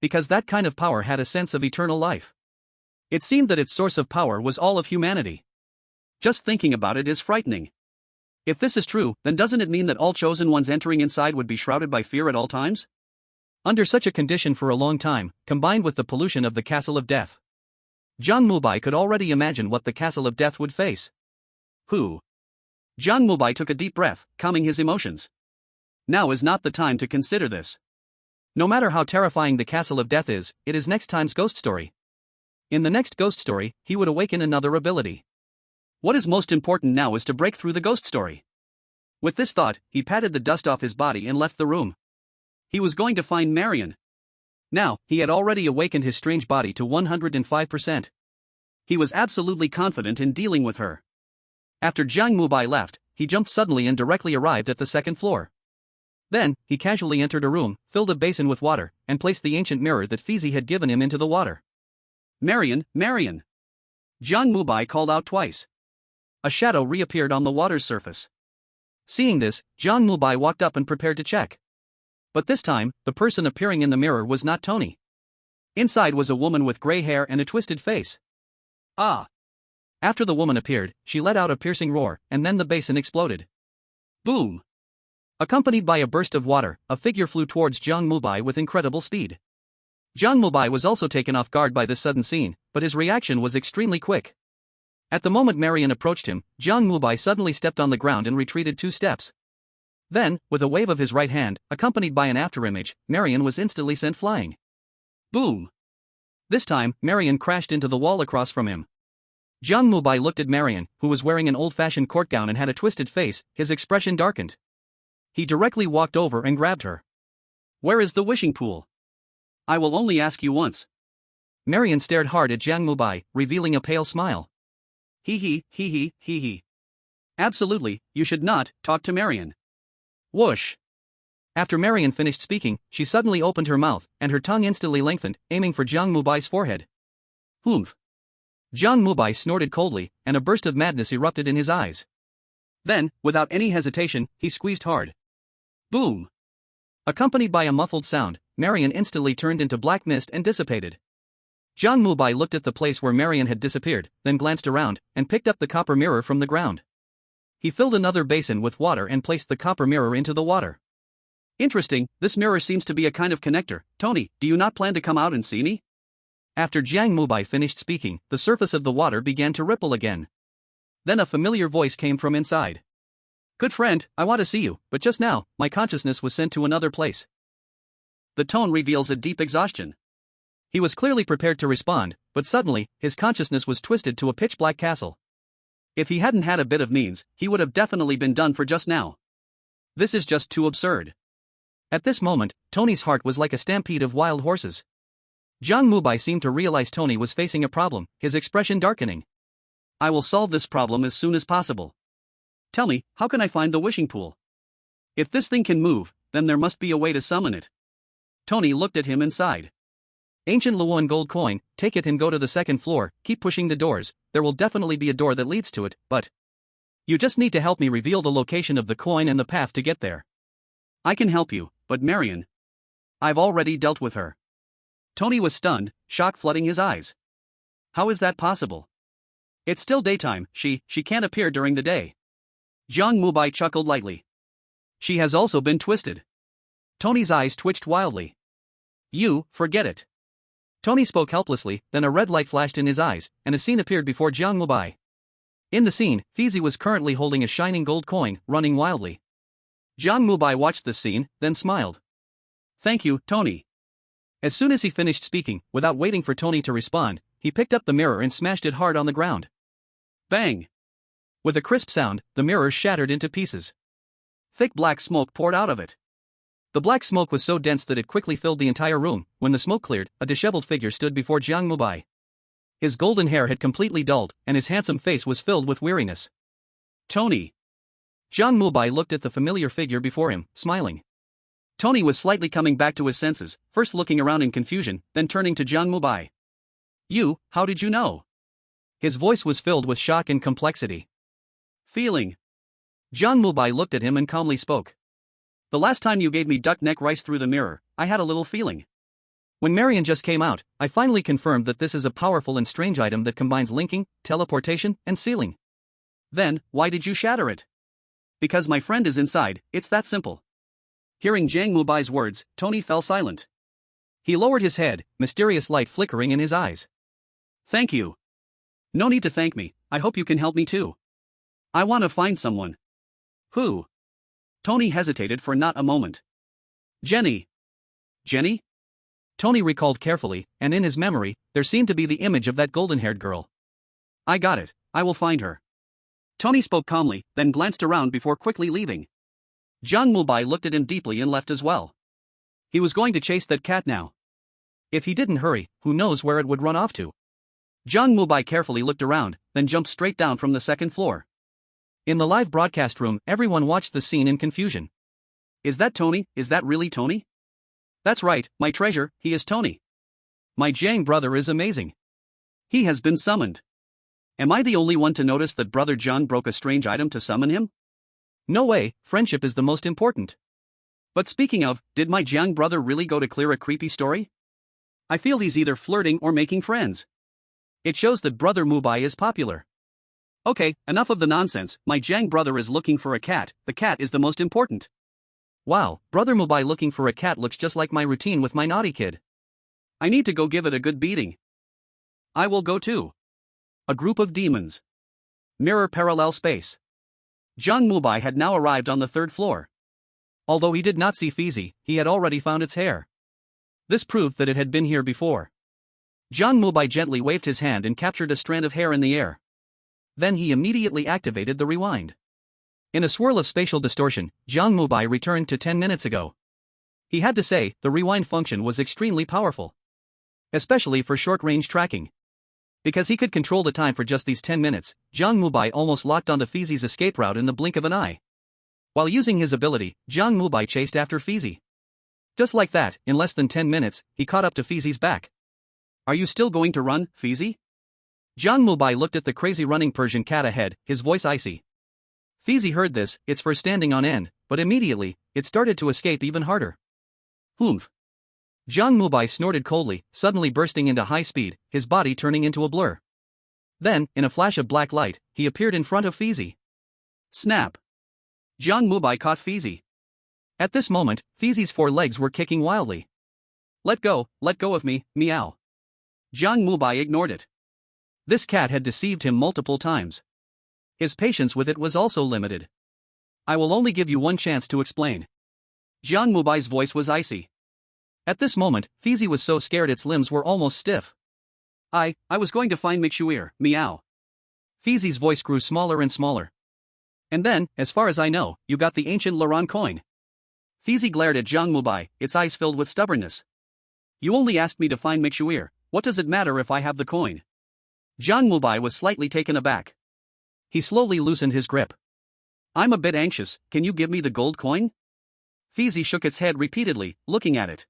Because that kind of power had a sense of eternal life. It seemed that its source of power was all of humanity. Just thinking about it is frightening. If this is true, then doesn't it mean that all chosen ones entering inside would be shrouded by fear at all times? Under such a condition for a long time, combined with the pollution of the Castle of Death, Jiang Mubai could already imagine what the Castle of Death would face. Jiang Mubai took a deep breath, calming his emotions. Now is not the time to consider this. No matter how terrifying the Castle of Death is, it is next time's ghost story. In the next ghost story, he would awaken another ability. What is most important now is to break through the ghost story. With this thought, he patted the dust off his body and left the room. He was going to find Marion. Now, he had already awakened his strange body to 105%. He was absolutely confident in dealing with her. After Jiang Mubai left, he jumped suddenly and directly arrived at the second floor. Then, he casually entered a room, filled a basin with water, and placed the ancient mirror that Fizi had given him into the water. Marion, Marion! Jiang Mubai called out twice. A shadow reappeared on the water's surface. Seeing this, Jiang Mubai walked up and prepared to check. But this time, the person appearing in the mirror was not Tony. Inside was a woman with gray hair and a twisted face. Ah! After the woman appeared, she let out a piercing roar, and then the basin exploded. Boom! Accompanied by a burst of water, a figure flew towards Jiang Mubai with incredible speed. Jiang Mubai was also taken off guard by this sudden scene, but his reaction was extremely quick. At the moment Marion approached him, Jiang Mubai suddenly stepped on the ground and retreated 2 steps. Then, with a wave of his right hand, accompanied by an afterimage, Marion was instantly sent flying. Boom! This time, Marion crashed into the wall across from him. Jiang Mubai looked at Marion, who was wearing an old-fashioned court gown and had a twisted face. His expression darkened. He directly walked over and grabbed her. Where is the wishing pool? I will only ask you once. Marion stared hard at Jiang Mubai, revealing a pale smile. Hee. Absolutely, you should not talk to Marion. Whoosh! After Marion finished speaking, she suddenly opened her mouth, and her tongue instantly lengthened, aiming for Jiang Mubai's forehead. Humph! Jiang Mubai snorted coldly, and a burst of madness erupted in his eyes. Then, without any hesitation, he squeezed hard. Boom! Accompanied by a muffled sound, Marion instantly turned into black mist and dissipated. Jiang Mubai looked at the place where Marion had disappeared, then glanced around, and picked up the copper mirror from the ground. He filled another basin with water and placed the copper mirror into the water. Interesting, this mirror seems to be a kind of connector. Tony, do you not plan to come out and see me? After Jiang Mubai finished speaking, the surface of the water began to ripple again. Then a familiar voice came from inside. Good friend, I want to see you, but just now, my consciousness was sent to another place. The tone reveals a deep exhaustion. He was clearly prepared to respond, but suddenly, his consciousness was twisted to a pitch-black castle. If he hadn't had a bit of means, he would have definitely been done for just now. This is just too absurd. At this moment, Tony's heart was like a stampede of wild horses. Jiang Mubai seemed to realize Tony was facing a problem, his expression darkening. I will solve this problem as soon as possible. Tell me, how can I find the wishing pool? If this thing can move, then there must be a way to summon it. Tony looked at him and sighed. Ancient Luoan gold coin, take it and go to the second floor, keep pushing the doors, there will definitely be a door that leads to it, but you just need to help me reveal the location of the coin and the path to get there. I can help you, but Marion, I've already dealt with her. Tony was stunned, shock flooding his eyes. How is that possible? It's still daytime, she can't appear during the day. Jiang Mubai chuckled lightly. She has also been twisted. Tony's eyes twitched wildly. You, forget it. Tony spoke helplessly, then a red light flashed in his eyes, and a scene appeared before Jiang Mubai. In the scene, Fizi was currently holding a shining gold coin, running wildly. Jiang Mubai watched this scene, then smiled. Thank you, Tony. As soon as he finished speaking, without waiting for Tony to respond, he picked up the mirror and smashed it hard on the ground. Bang! With a crisp sound, the mirror shattered into pieces. Thick black smoke poured out of it. The black smoke was so dense that it quickly filled the entire room. When the smoke cleared, a disheveled figure stood before Jiang Mubai. His golden hair had completely dulled, and his handsome face was filled with weariness. Tony! Jiang Mubai looked at the familiar figure before him, smiling. Tony was slightly coming back to his senses, first looking around in confusion, then turning to Jiang Mubai. You, how did you know? His voice was filled with shock and complexity. Feeling. Jiang Mubai looked at him and calmly spoke. The last time you gave me duck neck rice through the mirror, I had a little feeling. When Marion just came out, I finally confirmed that this is a powerful and strange item that combines linking, teleportation, and sealing. Then, why did you shatter it? Because my friend is inside, it's that simple. Hearing Jiang Mubai's words, Tony fell silent. He lowered his head, mysterious light flickering in his eyes. Thank you. No need to thank me, I hope you can help me too. I want to find someone. Who? Tony hesitated for not a moment. Jenny. Jenny? Tony recalled carefully, and in his memory, there seemed to be the image of that golden-haired girl. I got it, I will find her. Tony spoke calmly, then glanced around before quickly leaving. Jiang Mubai looked at him deeply and left as well. He was going to chase that cat now. If he didn't hurry, who knows where it would run off to. Jiang Mubai carefully looked around, then jumped straight down from the second floor. In the live broadcast room, everyone watched the scene in confusion. Is that Tony? Is that really Tony? That's right, my treasure, he is Tony. My Jiang brother is amazing. He has been summoned. Am I the only one to notice that brother Jiang broke a strange item to summon him? No way, friendship is the most important. But speaking of, did my Jiang brother really go to clear a creepy story? I feel he's either flirting or making friends. It shows that brother Mubai is popular. Okay, enough of the nonsense, my Jiang brother is looking for a cat, the cat is the most important. Wow, brother Mubai looking for a cat looks just like my routine with my naughty kid. I need to go give it a good beating. I will go too. A group of demons. Mirror parallel space. Jiang Mubai had now arrived on the third floor. Although he did not see Fizi, he had already found its hair. This proved that it had been here before. Jiang Mubai gently waved his hand and captured a strand of hair in the air. Then he immediately activated the rewind. In a swirl of spatial distortion, Jiang Mubai returned to 10 minutes ago. He had to say, the rewind function was extremely powerful. Especially for short-range tracking. Because he could control the time for just these 10 minutes, Jiang Mubai almost locked onto Fizi's escape route in the blink of an eye. While using his ability, Jiang Mubai chased after Fizi. Just like that, in less than 10 minutes, he caught up to Fizi's back. Are you still going to run, Fizi? Jiang Mubai looked at the crazy running Persian cat ahead, his voice icy. Fizi heard this, its fur standing on end, but immediately, it started to escape even harder. Humph. Jiang Mubai snorted coldly, suddenly bursting into high speed, his body turning into a blur. Then, in a flash of black light, he appeared in front of Fizi. Snap. Jiang Mubai caught Fizi. At this moment, Fizi's four legs were kicking wildly. Let go of me, meow. Jiang Mubai ignored it. This cat had deceived him multiple times. His patience with it was also limited. I will only give you one chance to explain. Jiang Mubai's voice was icy. At this moment, Fizi was so scared its limbs were almost stiff. I was going to find Mikshuir, meow. Fizi's voice grew smaller and smaller. And then, as far as I know, you got the ancient Laran coin. Fizi glared at Jiang Mubai, its eyes filled with stubbornness. You only asked me to find Mikshuir, what does it matter if I have the coin? Jiang Mubai was slightly taken aback. He slowly loosened his grip. I'm a bit anxious, can you give me the gold coin? Fizi shook its head repeatedly, looking at it.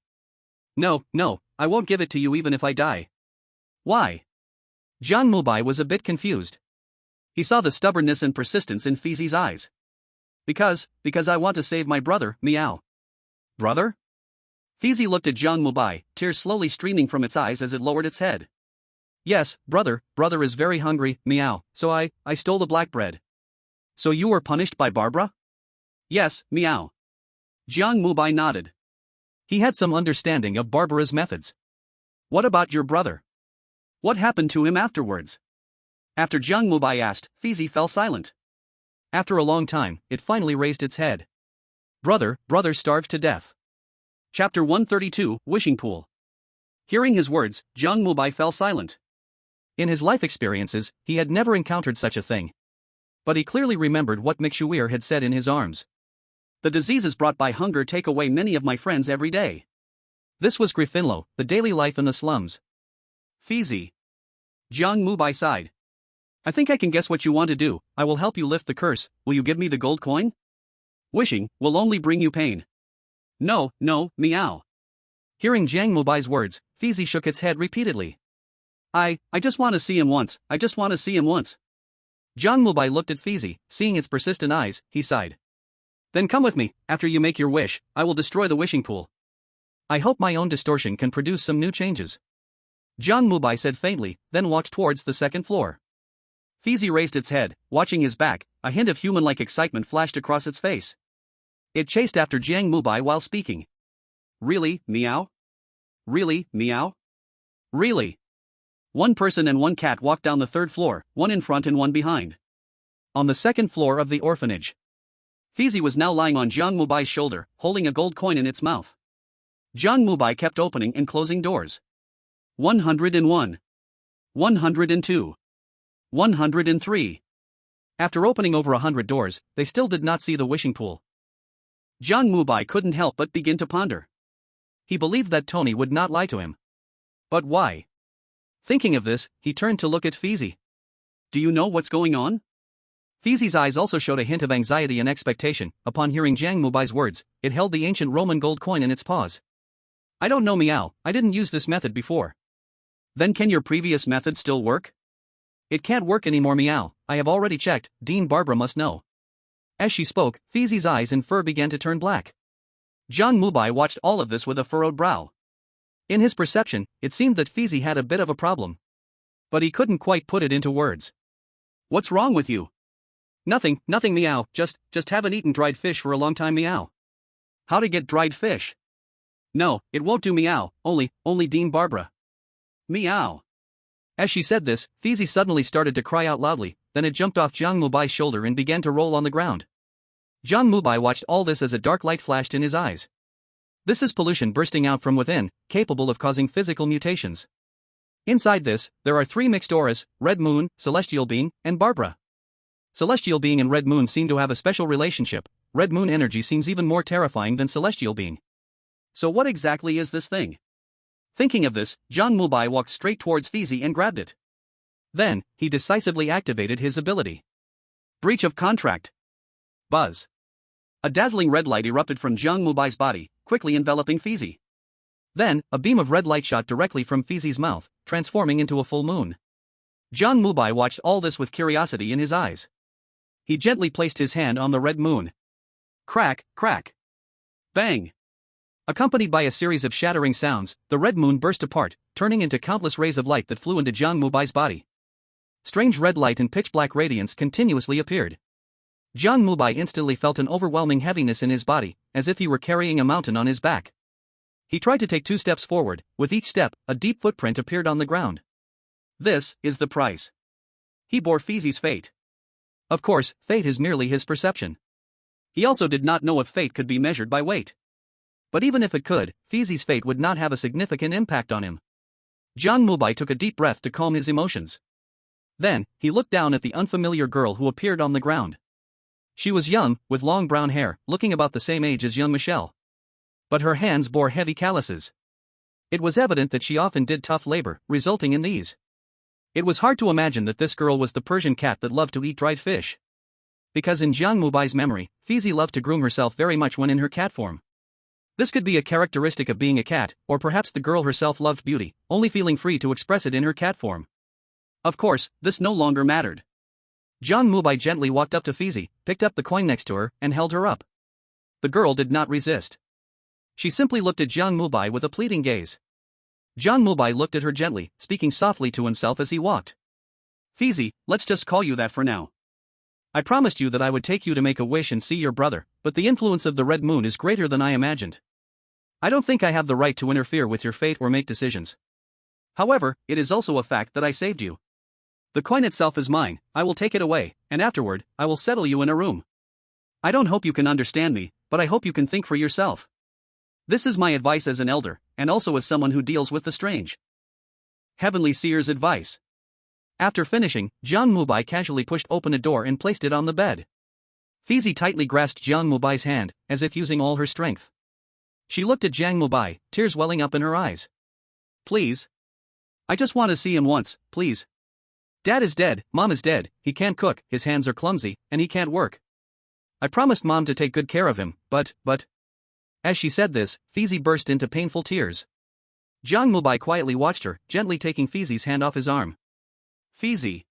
No, I won't give it to you even if I die. Why? Jiang Mubai was a bit confused. He saw the stubbornness and persistence in Fizi's eyes. Because I want to save my brother, meow. Brother? Fizi looked at Jiang Mubai, tears slowly streaming from its eyes as it lowered its head. Yes, brother is very hungry, meow, so I stole the black bread. So you were punished by Barbara? Yes, meow. Jiang Mubai nodded. He had some understanding of Barbara's methods. What about your brother? What happened to him afterwards? After Jiang Mubai asked, Fizi fell silent. After a long time, it finally raised its head. Brother starved to death. Chapter 132, Wishing Pool. Hearing his words, Jiang Mubai fell silent. In his life experiences, he had never encountered such a thing. But he clearly remembered what Mikshuir had said in his arms. The diseases brought by hunger take away many of my friends every day. This was Gryffindor, the daily life in the slums. Fizi. Jiang Mubai sighed. I think I can guess what you want to do, I will help you lift the curse, will you give me the gold coin? Wishing will only bring you pain. No, meow. Hearing Jiang Mubai's words, Fizi shook its head repeatedly. I just want to see him once, Jiang Mubai looked at Fizi, seeing its persistent eyes, he sighed. Then come with me, after you make your wish, I will destroy the wishing pool. I hope my own distortion can produce some new changes. Jiang Mubai said faintly, then walked towards the second floor. Fizi raised its head, watching his back, a hint of human-like excitement flashed across its face. It chased after Jiang Mubai while speaking. Really, meow? Really, meow? Really? One person and one cat walked down the third floor, one in front and one behind. On the second floor of the orphanage. Fizi was now lying on Jiang Mubai's shoulder, holding a gold coin in its mouth. Jiang Mubai kept opening and closing doors. 101. 102. 103. After opening over 100 doors, they still did not see the wishing pool. Jiang Mubai couldn't help but begin to ponder. He believed that Tony would not lie to him. But why? Thinking of this, he turned to look at Fizi. Do you know what's going on? Fizi's eyes also showed a hint of anxiety and expectation. Upon hearing Jiang Mubai's words, it held the ancient Roman gold coin in its paws. I don't know, Meow, I didn't use this method before. Then can your previous method still work? It can't work anymore, Meow, I have already checked, Dean Barbara must know. As she spoke, Fizi's eyes and fur began to turn black. Jiang Mubai watched all of this with a furrowed brow. In his perception, it seemed that Fizi had a bit of a problem. But he couldn't quite put it into words. What's wrong with you? Nothing, Meow, just haven't eaten dried fish for a long time, Meow. How to get dried fish? No, it won't do, Meow, only Dean Barbara. Meow. As she said this, Fizi suddenly started to cry out loudly, then it jumped off Jiang Mubai's shoulder and began to roll on the ground. Jiang Mubai watched all this as a dark light flashed in his eyes. This is pollution bursting out from within, capable of causing physical mutations. Inside this, there are 3 mixed auras, Red Moon, Celestial Being, and Barbara. Celestial Being and Red Moon seem to have a special relationship. Red Moon energy seems even more terrifying than Celestial Being. So what exactly is this thing? Thinking of this, Jiang Mubai walked straight towards Fizi and grabbed it. Then, he decisively activated his ability. Breach of contract. Buzz. A dazzling red light erupted from Jiang Mubai's body, quickly enveloping Fizi. Then, a beam of red light shot directly from Fizi's mouth, transforming into a full moon. Jiang Mubai watched all this with curiosity in his eyes. He gently placed his hand on the red moon. Crack, crack. Bang. Accompanied by a series of shattering sounds, the red moon burst apart, turning into countless rays of light that flew into Jiang Mubai's body. Strange red light and pitch-black radiance continuously appeared. Jiang Mubai instantly felt an overwhelming heaviness in his body, as if he were carrying a mountain on his back. He tried to take 2 steps forward. With each step, a deep footprint appeared on the ground. This is the price. He bore Fizi's fate. Of course, fate is merely his perception. He also did not know if fate could be measured by weight. But even if it could, Fizi's fate would not have a significant impact on him. Jiang Mubai took a deep breath to calm his emotions. Then, he looked down at the unfamiliar girl who appeared on the ground. She was young, with long brown hair, looking about the same age as young Michelle. But her hands bore heavy calluses. It was evident that she often did tough labor, resulting in these. It was hard to imagine that this girl was the Persian cat that loved to eat dried fish. Because in Jiang Mubai's memory, Fizi loved to groom herself very much when in her cat form. This could be a characteristic of being a cat, or perhaps the girl herself loved beauty, only feeling free to express it in her cat form. Of course, this no longer mattered. Jiang Mubai gently walked up to Fizi, picked up the coin next to her, and held her up. The girl did not resist. She simply looked at Jiang Mubai with a pleading gaze. Jiang Mubai looked at her gently, speaking softly to himself as he walked. Fizi, let's just call you that for now. I promised you that I would take you to make a wish and see your brother, but the influence of the red moon is greater than I imagined. I don't think I have the right to interfere with your fate or make decisions. However, it is also a fact that I saved you. The coin itself is mine, I will take it away, and afterward, I will settle you in a room. I don't hope you can understand me, but I hope you can think for yourself. This is my advice as an elder, and also as someone who deals with the strange. Heavenly Seer's advice. After finishing, Jiang Mubai casually pushed open a door and placed it on the bed. Fizi tightly grasped Jiang Mubai's hand, as if using all her strength. She looked at Jiang Mubai, tears welling up in her eyes. Please. I just want to see him once, please. Dad is dead, Mom is dead, he can't cook, his hands are clumsy, and he can't work. I promised Mom to take good care of him, but... As she said this, Fizi burst into painful tears. Jiang Mubai quietly watched her, gently taking Fizi's hand off his arm. Fizi.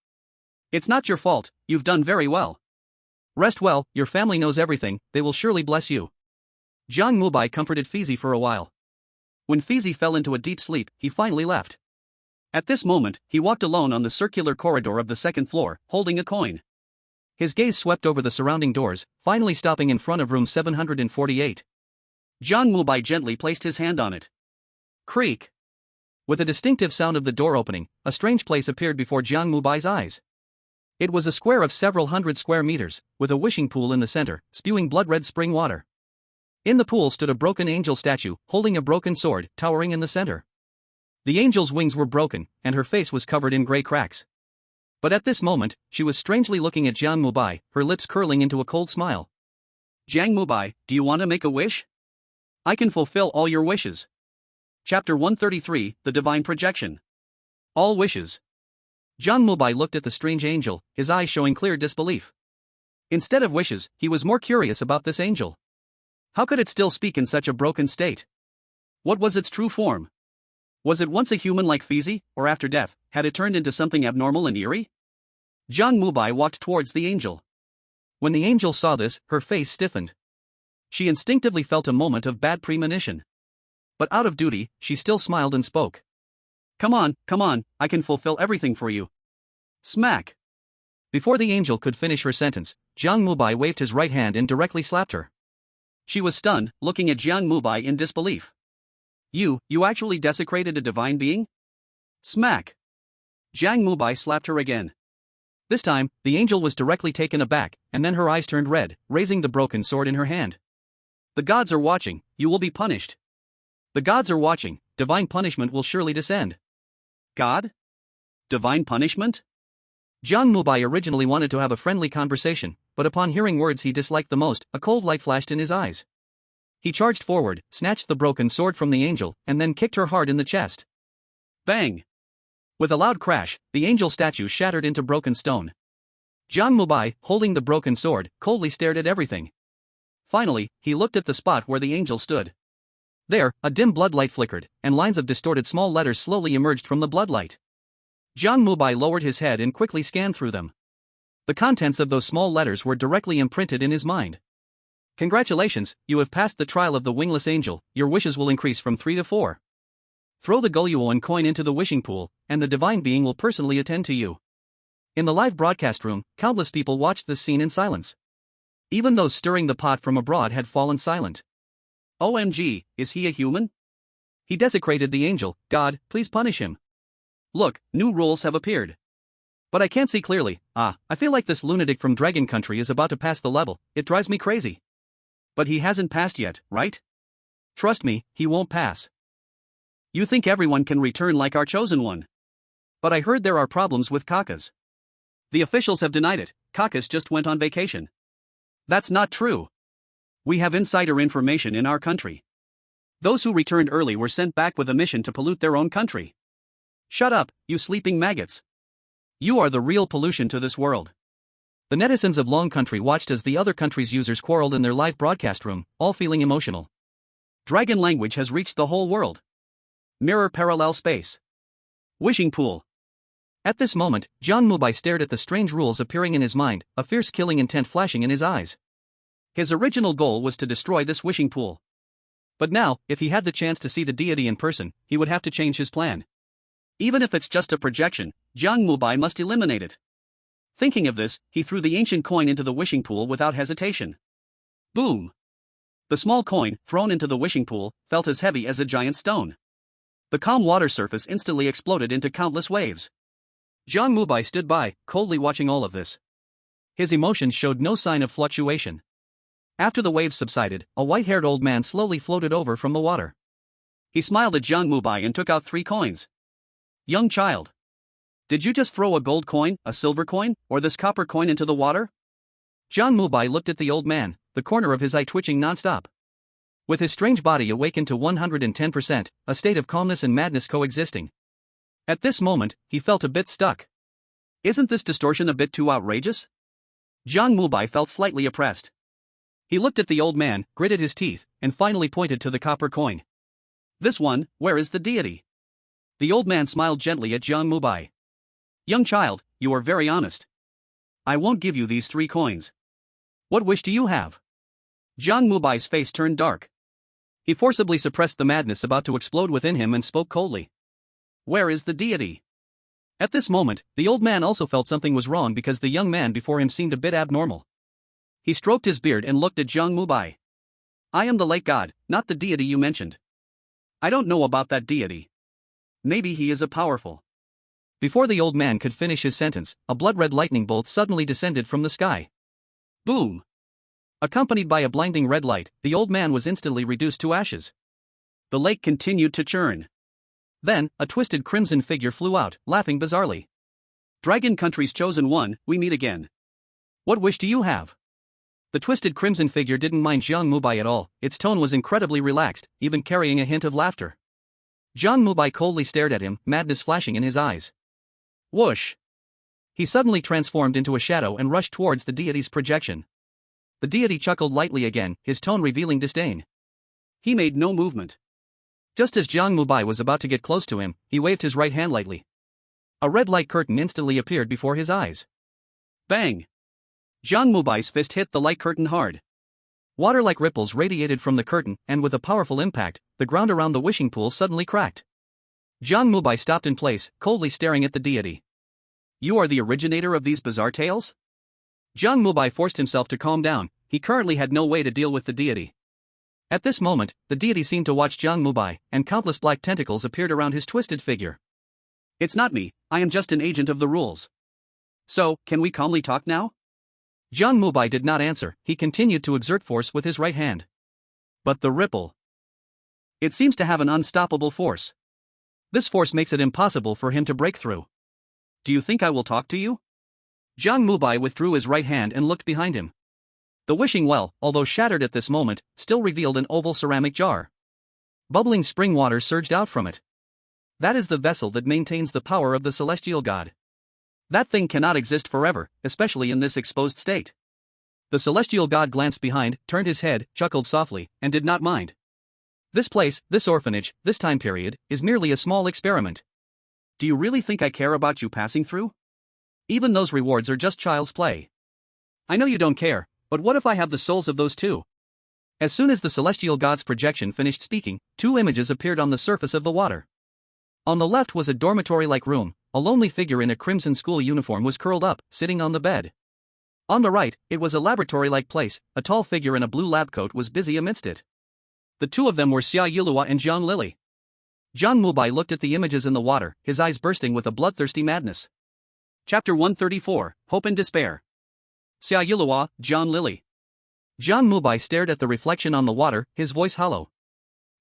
It's not your fault, you've done very well. Rest well, your family knows everything, they will surely bless you. Jiang Mubai comforted Fizi for a while. When Fizi fell into a deep sleep, he finally left. At this moment, he walked alone on the circular corridor of the 2nd floor, holding a coin. His gaze swept over the surrounding doors, finally stopping in front of room 748. Jiang Mubai gently placed his hand on it. Creak. With a distinctive sound of the door opening, a strange place appeared before Jiang Mubai's eyes. It was a square of several hundred square meters, with a wishing pool in the center, spewing blood-red spring water. In the pool stood a broken angel statue, holding a broken sword, towering in the center. The angel's wings were broken, and her face was covered in gray cracks. But at this moment, she was strangely looking at Jiang Mubai, her lips curling into a cold smile. Jiang Mubai, do you want to make a wish? I can fulfill all your wishes. Chapter 133, The Divine Projection. All wishes. Jiang Mubai looked at the strange angel, his eyes showing clear disbelief. Instead of wishes, he was more curious about this angel. How could it still speak in such a broken state? What was its true form? Was it once a human like Fizi, or after death, had it turned into something abnormal and eerie? Jiang Mubai walked towards the angel. When the angel saw this, her face stiffened. She instinctively felt a moment of bad premonition. But out of duty, she still smiled and spoke. Come on, I can fulfill everything for you. Smack! Before the angel could finish her sentence, Jiang Mubai waved his right hand and directly slapped her. She was stunned, looking at Jiang Mubai in disbelief. You actually desecrated a divine being? Smack! Jiang Mubai slapped her again. This time, the angel was directly taken aback, and then her eyes turned red, raising the broken sword in her hand. The gods are watching, you will be punished. The gods are watching, divine punishment will surely descend. God? Divine punishment? Jiang Mubai originally wanted to have a friendly conversation, but upon hearing words he disliked the most, a cold light flashed in his eyes. He charged forward, snatched the broken sword from the angel, and then kicked her hard in the chest. Bang! With a loud crash, the angel statue shattered into broken stone. Jiang Mubai, holding the broken sword, coldly stared at everything. Finally, he looked at the spot where the angel stood. There, a dim bloodlight flickered, and lines of distorted small letters slowly emerged from the bloodlight. Jiang Mubai lowered his head and quickly scanned through them. The contents of those small letters were directly imprinted in his mind. Congratulations, you have passed the trial of the wingless angel, your wishes will increase from 3 to 4. Throw the Golyuan coin into the wishing pool, and the divine being will personally attend to you. In the live broadcast room, countless people watched this scene in silence. Even those stirring the pot from abroad had fallen silent. OMG, is he a human? He desecrated the angel, God, please punish him. Look, new rules have appeared. But I can't see clearly, I feel like this lunatic from Dragon Country is about to pass the level, it drives me crazy. But he hasn't passed yet, right? Trust me, he won't pass. You think everyone can return like our chosen one. But I heard there are problems with Kakas. The officials have denied it, Kakas just went on vacation. That's not true. We have insider information in our country. Those who returned early were sent back with a mission to pollute their own country. Shut up, you sleeping maggots. You are the real pollution to this world. The netizens of Long Country watched as the other countries' users quarreled in their live broadcast room, all feeling emotional. Dragon language has reached the whole world. Mirror parallel space. Wishing pool. At this moment, Jiang Mubai stared at the strange rules appearing in his mind, a fierce killing intent flashing in his eyes. His original goal was to destroy this wishing pool. But now, if he had the chance to see the deity in person, he would have to change his plan. Even if it's just a projection, Jiang Mubai must eliminate it. Thinking of this, he threw the ancient coin into the wishing pool without hesitation. Boom! The small coin, thrown into the wishing pool, felt as heavy as a giant stone. The calm water surface instantly exploded into countless waves. Jiang Mubai stood by, coldly watching all of this. His emotions showed no sign of fluctuation. After the waves subsided, a white-haired old man slowly floated over from the water. He smiled at Jiang Mubai and took out 3 coins. Young child. Did you just throw a gold coin, a silver coin, or this copper coin into the water? Jiang Mubai looked at the old man, the corner of his eye twitching non-stop. With his strange body awakened to 110%, a state of calmness and madness coexisting. At this moment, he felt a bit stuck. Isn't this distortion a bit too outrageous? Jiang Mubai felt slightly oppressed. He looked at the old man, gritted his teeth, and finally pointed to the copper coin. This one, where is the deity? The old man smiled gently at Jiang Mubai. Young child, you are very honest. I won't give you these 3 coins. What wish do you have? Jiang Mubai's face turned dark. He forcibly suppressed the madness about to explode within him and spoke coldly. Where is the deity? At this moment, the old man also felt something was wrong because the young man before him seemed a bit abnormal. He stroked his beard and looked at Jiang Mubai. I am the lake god, not the deity you mentioned. I don't know about that deity. Maybe he is a powerful. Before the old man could finish his sentence, a blood-red lightning bolt suddenly descended from the sky. Boom! Accompanied by a blinding red light, the old man was instantly reduced to ashes. The lake continued to churn. Then, a twisted crimson figure flew out, laughing bizarrely. Dragon Country's chosen one, we meet again. What wish do you have? The twisted crimson figure didn't mind Jiang Mubai at all, its tone was incredibly relaxed, even carrying a hint of laughter. Jiang Mubai coldly stared at him, madness flashing in his eyes. Whoosh! He suddenly transformed into a shadow and rushed towards the deity's projection. The deity chuckled lightly again, his tone revealing disdain. He made no movement. Just as Jiang Mubai was about to get close to him, he waved his right hand lightly. A red light curtain instantly appeared before his eyes. Bang! Jiang Mubai's fist hit the light curtain hard. Water-like ripples radiated from the curtain, and with a powerful impact, the ground around the wishing pool suddenly cracked. Jiang Mubai stopped in place, coldly staring at the deity. You are the originator of these bizarre tales? Jiang Mubai forced himself to calm down, he currently had no way to deal with the deity. At this moment, the deity seemed to watch Jiang Mubai, and countless black tentacles appeared around his twisted figure. It's not me, I am just an agent of the rules. So, can we calmly talk now? Jiang Mubai did not answer, he continued to exert force with his right hand. But the ripple. It seems to have an unstoppable force. This force makes it impossible for him to break through. Do you think I will talk to you? Jiang Mubai withdrew his right hand and looked behind him. The wishing well, although shattered at this moment, still revealed an oval ceramic jar. Bubbling spring water surged out from it. That is the vessel that maintains the power of the celestial god. That thing cannot exist forever, especially in this exposed state. The celestial god glanced behind, turned his head, chuckled softly, and did not mind. This place, this orphanage, this time period, is merely a small experiment. Do you really think I care about you passing through? Even those rewards are just child's play. I know you don't care, but what if I have the souls of those two? As soon as the celestial god's projection finished speaking, two images appeared on the surface of the water. On the left was a dormitory-like room. A lonely figure in a crimson school uniform was curled up, sitting on the bed. On the right, it was a laboratory-like place, a tall figure in a blue lab coat was busy amidst it. The two of them were Xia Yulua and Jiang Lili. Jiang Mubai looked at the images in the water, his eyes bursting with a bloodthirsty madness. Chapter 134, Hope and Despair. Xia Yulua, Jiang Lili. Jiang Mubai stared at the reflection on the water, his voice hollow.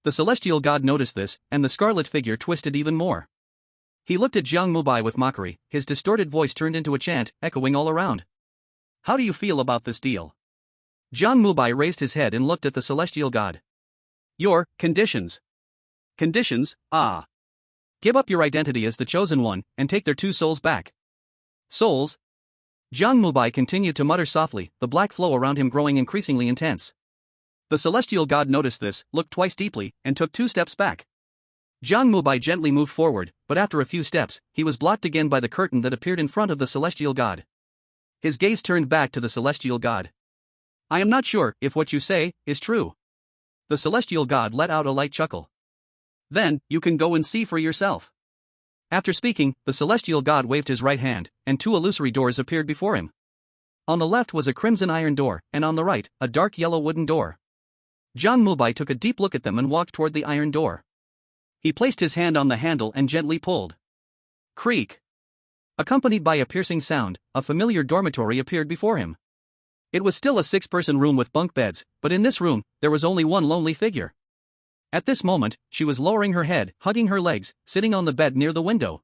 The celestial god noticed this, and the scarlet figure twisted even more. He looked at Jiang Mubai with mockery, his distorted voice turned into a chant, echoing all around. How do you feel about this deal? Jiang Mubai raised his head and looked at the celestial god. Your conditions. Conditions, ah. Give up your identity as the chosen one, and take their two souls back. Souls? Jiang Mubai continued to mutter softly, the black flow around him growing increasingly intense. The celestial god noticed this, looked twice deeply, and took 2 steps back. Jiang Mubai gently moved forward, but after a few steps, he was blocked again by the curtain that appeared in front of the celestial god. His gaze turned back to the celestial god. I am not sure if what you say is true. The celestial god let out a light chuckle. Then, you can go and see for yourself. After speaking, the celestial god waved his right hand, and 2 illusory doors appeared before him. On the left was a crimson iron door, and on the right, a dark yellow wooden door. Jiang Mubai took a deep look at them and walked toward the iron door. He placed his hand on the handle and gently pulled. Creak. Accompanied by a piercing sound, a familiar dormitory appeared before him. It was still a 6-person room with bunk beds, but in this room, there was only one lonely figure. At this moment, she was lowering her head, hugging her legs, sitting on the bed near the window.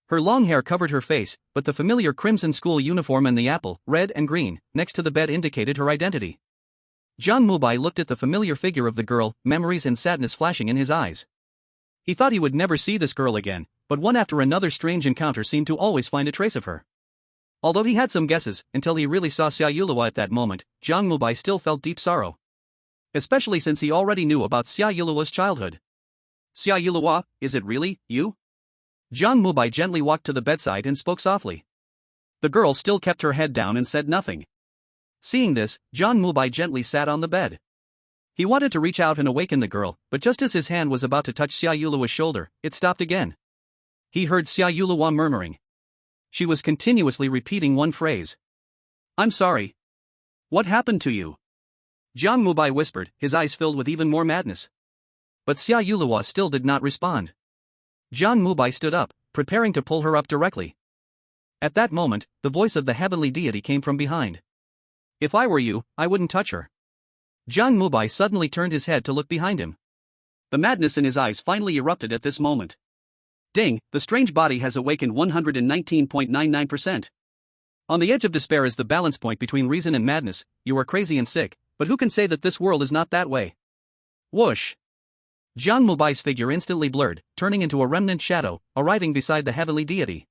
Her long hair covered her face, but the familiar crimson school uniform and the apple, red and green, next to the bed indicated her identity. Jiang Mubai looked at the familiar figure of the girl, memories and sadness flashing in his eyes. He thought he would never see this girl again, but one after another strange encounter seemed to always find a trace of her. Although he had some guesses, until he really saw Xia Yulua at that moment, Jiang Mubai still felt deep sorrow. Especially since he already knew about Xia Yulua's childhood. Xia Yulua, is it really you? Jiang Mubai gently walked to the bedside and spoke softly. The girl still kept her head down and said nothing. Seeing this, Jiang Mubai gently sat on the bed. He wanted to reach out and awaken the girl, but just as his hand was about to touch Xia Yulua's shoulder, it stopped again. He heard Xia Yulua murmuring. She was continuously repeating one phrase. I'm sorry. What happened to you? Jiang Mubai whispered, his eyes filled with even more madness. But Xia Yulua still did not respond. Jiang Mubai stood up, preparing to pull her up directly. At that moment, the voice of the heavenly deity came from behind. If I were you, I wouldn't touch her. Jiang Mubai suddenly turned his head to look behind him. The madness in his eyes finally erupted at this moment. Ding, the strange body has awakened 119.99%. On the edge of despair is the balance point between reason and madness. You are crazy and sick, but who can say that this world is not that way? Whoosh! Jiang Mubai's figure instantly blurred, turning into a remnant shadow, arriving beside the heavenly deity.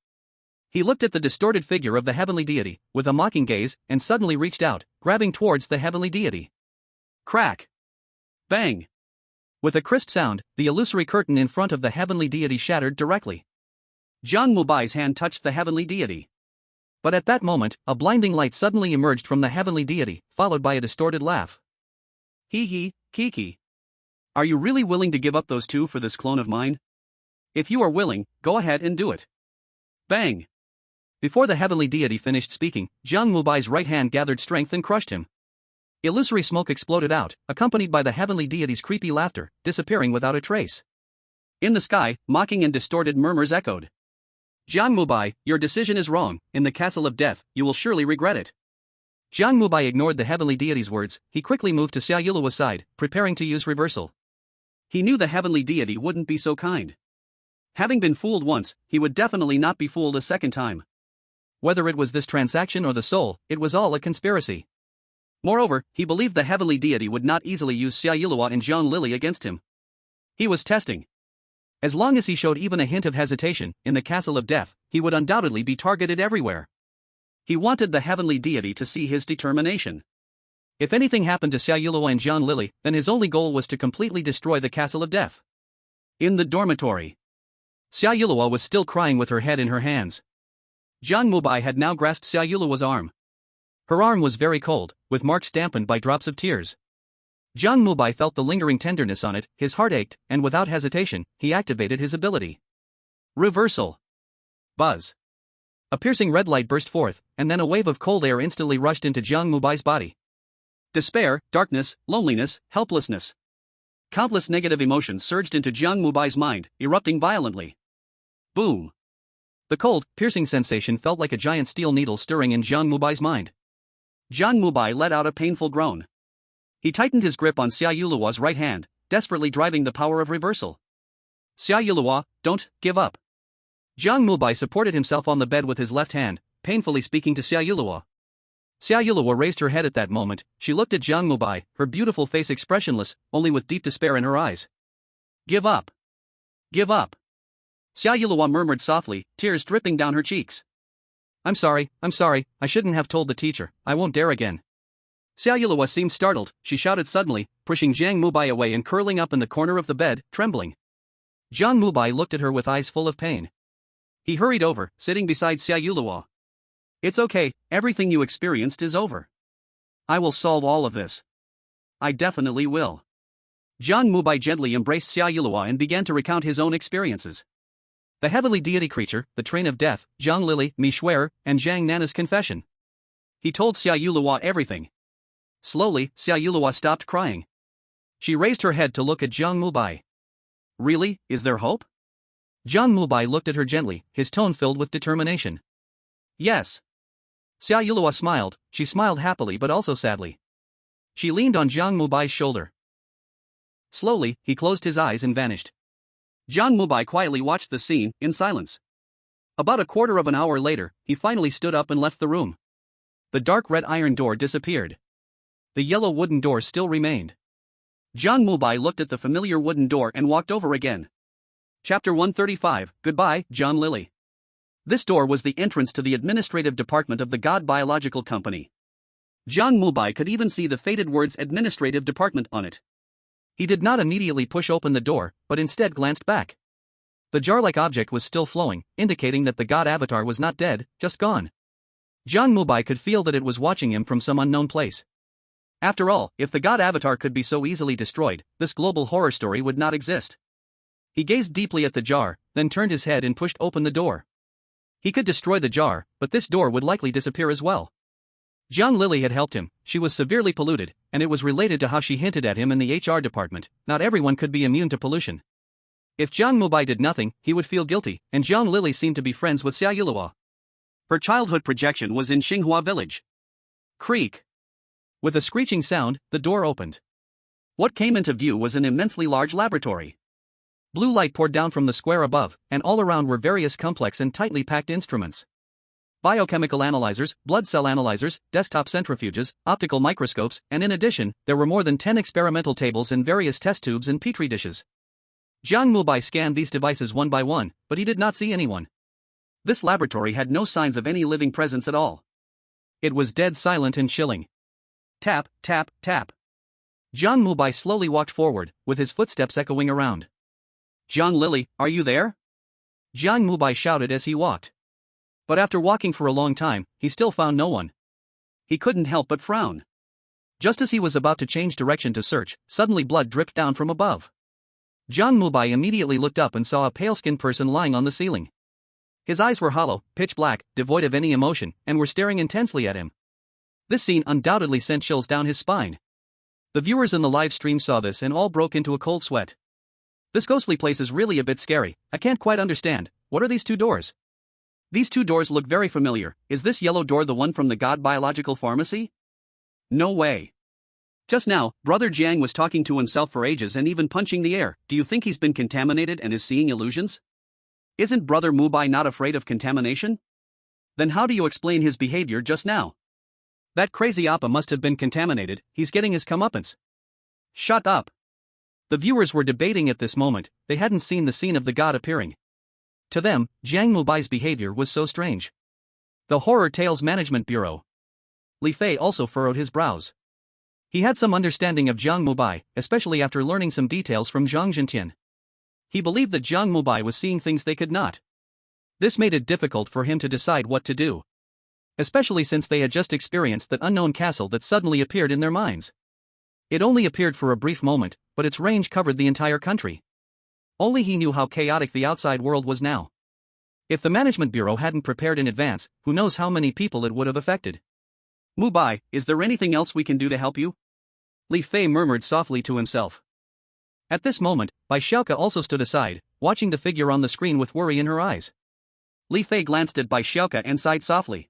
He looked at the distorted figure of the heavenly deity, with a mocking gaze, and suddenly reached out, grabbing towards the heavenly deity. Crack! Bang! With a crisp sound, the illusory curtain in front of the heavenly deity shattered directly. Jiang Mubai's hand touched the heavenly deity. But at that moment, a blinding light suddenly emerged from the heavenly deity, followed by a distorted laugh. Hee hee, Kiki. Are you really willing to give up those two for this clone of mine? If you are willing, go ahead and do it. Bang! Before the heavenly deity finished speaking, Jiang Mubai's right hand gathered strength and crushed him. Illusory smoke exploded out, accompanied by the heavenly deity's creepy laughter, disappearing without a trace. In the sky, mocking and distorted murmurs echoed. Jiang Mubai, your decision is wrong. In the castle of death, you will surely regret it. Jiang Mubai ignored the heavenly deity's words. He quickly moved to Xia Yuluo's side, preparing to use reversal. He knew the heavenly deity wouldn't be so kind. Having been fooled once, he would definitely not be fooled a second time. Whether it was this transaction or the soul, it was all a conspiracy. Moreover, he believed the heavenly deity would not easily use Xia Yuluo and Zhang Lili against him. He was testing. As long as he showed even a hint of hesitation, in the castle of death, he would undoubtedly be targeted everywhere. He wanted the heavenly deity to see his determination. If anything happened to Xia Yuluo and Zhang Lili, then his only goal was to completely destroy the castle of death. In the dormitory, Xia Yuluo was still crying with her head in her hands. Jiang Mubai had now grasped Xia Yuluo's arm. Her arm was very cold, with marks dampened by drops of tears. Jiang Mubai felt the lingering tenderness on it, his heart ached, and without hesitation, he activated his ability. Reversal. Buzz. A piercing red light burst forth, and then a wave of cold air instantly rushed into Jiang Mubai's body. Despair, darkness, loneliness, helplessness. Countless negative emotions surged into Jiang Mubai's mind, erupting violently. Boom. The cold, piercing sensation felt like a giant steel needle stirring in Jiang Mubai's mind. Jiang Mubai let out a painful groan. He tightened his grip on Xia Yuluo's right hand, desperately driving the power of reversal. Xia Yuluo, don't give up. Jiang Mubai supported himself on the bed with his left hand, painfully speaking to Xia Yuluo. Xia Yuluo raised her head at that moment. She looked at Jiang Mubai, her beautiful face expressionless, only with deep despair in her eyes. Give up. Give up. Xia Yuluo murmured softly, tears dripping down her cheeks. I'm sorry, I shouldn't have told the teacher, I won't dare again. Xia Yuluo seemed startled. She shouted suddenly, pushing Jiang Mubai away and curling up in the corner of the bed, trembling. Jiang Mubai looked at her with eyes full of pain. He hurried over, sitting beside Xia Yuluo. It's okay, everything you experienced is over. I will solve all of this. I definitely will. Jiang Mubai gently embraced Xia Yuluo and began to recount his own experiences. The heavenly deity creature, the train of death, Zhang Lili, Mi Shuer, and Zhang Nana's confession. He told Xia Yuluo everything. Slowly, Xia Yuluo stopped crying. She raised her head to look at Jiang Mubai. Really, is there hope? Jiang Mubai looked at her gently, his tone filled with determination. Yes. Xia Yuluo smiled. She smiled happily but also sadly. She leaned on Jiang Mubai's shoulder. Slowly, he closed his eyes and vanished. Jiang Mubai quietly watched the scene, in silence. About a quarter of an hour later, he finally stood up and left the room. The dark red iron door disappeared. The yellow wooden door still remained. Jiang Mubai looked at the familiar wooden door and walked over again. Chapter 135, Goodbye, Zhang Lili. This door was the entrance to the administrative department of the God Biological Company. Jiang Mubai could even see the faded words administrative department on it. He did not immediately push open the door, but instead glanced back. The jar-like object was still flowing, indicating that the God avatar was not dead, just gone. Jiang Mubai could feel that it was watching him from some unknown place. After all, if the God avatar could be so easily destroyed, this global horror story would not exist. He gazed deeply at the jar, then turned his head and pushed open the door. He could destroy the jar, but this door would likely disappear as well. Zhang Lili had helped him. She was severely polluted, and it was related to how she hinted at him in the HR department. Not everyone could be immune to pollution. If Jiang Mubai did nothing, he would feel guilty, and Zhang Lili seemed to be friends with Xia Yuluo. Her childhood projection was in Xinghua village. Creak. With a screeching sound, the door opened. What came into view was an immensely large laboratory. Blue light poured down from the square above, and all around were various complex and tightly packed instruments. biochemical analyzers, blood cell analyzers, desktop centrifuges, optical microscopes, and in addition, there were more than 10 experimental tables and various test tubes and petri dishes. Jiang Mubai scanned these devices one by one, but he did not see anyone. This laboratory had no signs of any living presence at all. It was dead silent and chilling. Tap, tap, tap. Jiang Mubai slowly walked forward, with his footsteps echoing around. Jiang Lily, are you there? Jiang Mubai shouted as he walked. But after walking for a long time, he still found no one. He couldn't help but frown. Just as he was about to change direction to search, suddenly blood dripped down from above. Jiang Mubai immediately looked up and saw a pale-skinned person lying on the ceiling. His eyes were hollow, pitch black, devoid of any emotion, and were staring intensely at him. This scene undoubtedly sent chills down his spine. The viewers in the live stream saw this and all broke into a cold sweat. This ghostly place is really a bit scary. I can't quite understand. What are these two doors? These two doors look very familiar. Is this yellow door the one from the God Biological Pharmacy? No way. Just now, Brother Jiang was talking to himself for ages and even punching the air. Do you think he's been contaminated and is seeing illusions? Isn't Brother Mubai not afraid of contamination? Then how do you explain his behavior just now? That crazy Appa must have been contaminated. He's getting his comeuppance. Shut up. The viewers were debating at this moment. They hadn't seen the scene of the god appearing. To them, Jiang Mubai's behavior was so strange. The Horror Tales Management Bureau. Li Fei also furrowed his brows. He had some understanding of Jiang Mubai, especially after learning some details from Zhang Zhentian. He believed that Jiang Mubai was seeing things they could not. This made it difficult for him to decide what to do. Especially since they had just experienced that unknown castle that suddenly appeared in their minds. It only appeared for a brief moment, but its range covered the entire country. Only he knew how chaotic the outside world was now. If the management bureau hadn't prepared in advance, who knows how many people it would have affected. Mubai, is there anything else we can do to help you? Li Fei murmured softly to himself. At this moment, Bai Xiaoke also stood aside, watching the figure on the screen with worry in her eyes. Li Fei glanced at Bai Xiaoke and sighed softly.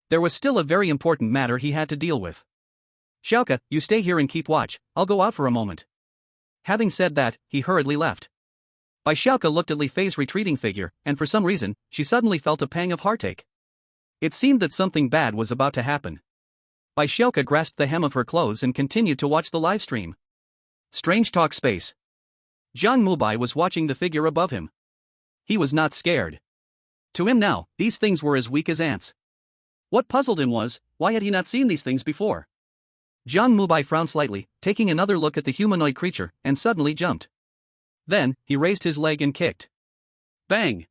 There was still a very important matter he had to deal with. Xiaoke, you stay here and keep watch, I'll go out for a moment. Having said that, he hurriedly left. Bai Xiaoke looked at Li Fei's retreating figure, and for some reason, she suddenly felt a pang of heartache. It seemed that something bad was about to happen. Bai Xiaoke grasped the hem of her clothes and continued to watch the live stream. Strange talk space. Jiang Mubai was watching the figure above him. He was not scared. To him now, these things were as weak as ants. What puzzled him was, why had he not seen these things before? Jiang Mubai frowned slightly, taking another look at the humanoid creature, and suddenly jumped. Then, he raised his leg and kicked. Bang!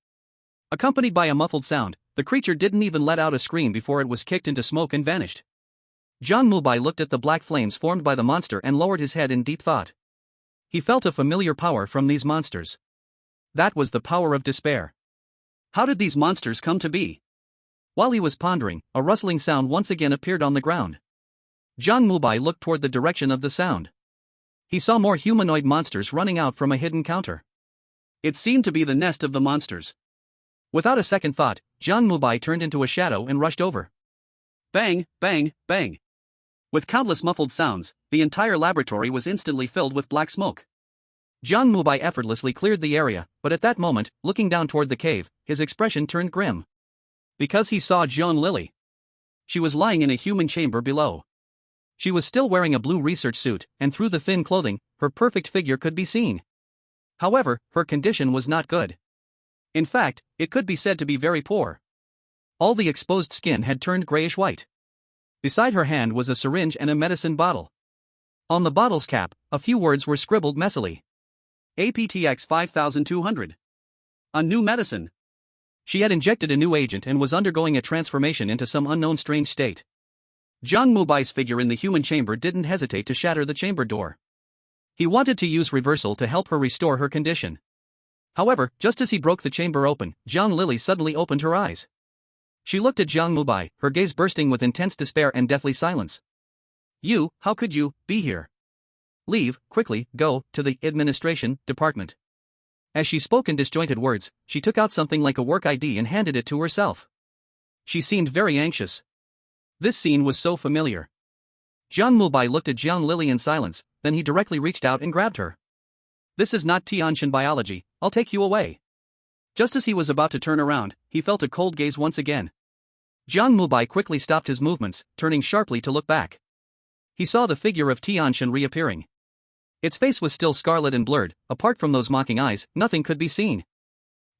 Accompanied by a muffled sound, the creature didn't even let out a scream before it was kicked into smoke and vanished. Jiang Mubai looked at the black flames formed by the monster and lowered his head in deep thought. He felt a familiar power from these monsters. That was the power of despair. How did these monsters come to be? While he was pondering, a rustling sound once again appeared on the ground. Jiang Mubai looked toward the direction of the sound. He saw more humanoid monsters running out from a hidden counter. It seemed to be the nest of the monsters. Without a second thought, Jiang Mubai turned into a shadow and rushed over. Bang, bang, bang. With countless muffled sounds, the entire laboratory was instantly filled with black smoke. Jiang Mubai effortlessly cleared the area, but at that moment, looking down toward the cave, his expression turned grim. Because he saw Jiang Lily. She was lying in a human chamber below. She was still wearing a blue research suit, and through the thin clothing, her perfect figure could be seen. However, her condition was not good. In fact, it could be said to be very poor. All the exposed skin had turned grayish-white. Beside her hand was a syringe and a medicine bottle. On the bottle's cap, a few words were scribbled messily. APTX 5200. A new medicine. She had injected a new agent and was undergoing a transformation into some unknown strange state. Jiang Mubai's figure in the human chamber didn't hesitate to shatter the chamber door. He wanted to use reversal to help her restore her condition. However, just as he broke the chamber open, Jiang Lily suddenly opened her eyes. She looked at Jiang Mubai, her gaze bursting with intense despair and deathly silence. You, how could you, be here? Leave, quickly, go, to the administration department. As she spoke in disjointed words, she took out something like a work ID and handed it to herself. She seemed very anxious. This scene was so familiar. Jiang Mubai looked at Jiang Lily in silence, then he directly reached out and grabbed her. This is not Tianxian biology, I'll take you away. Just as he was about to turn around, he felt a cold gaze once again. Jiang Mubai quickly stopped his movements, turning sharply to look back. He saw the figure of Qingshan reappearing. Its face was still scarlet and blurred, apart from those mocking eyes, nothing could be seen.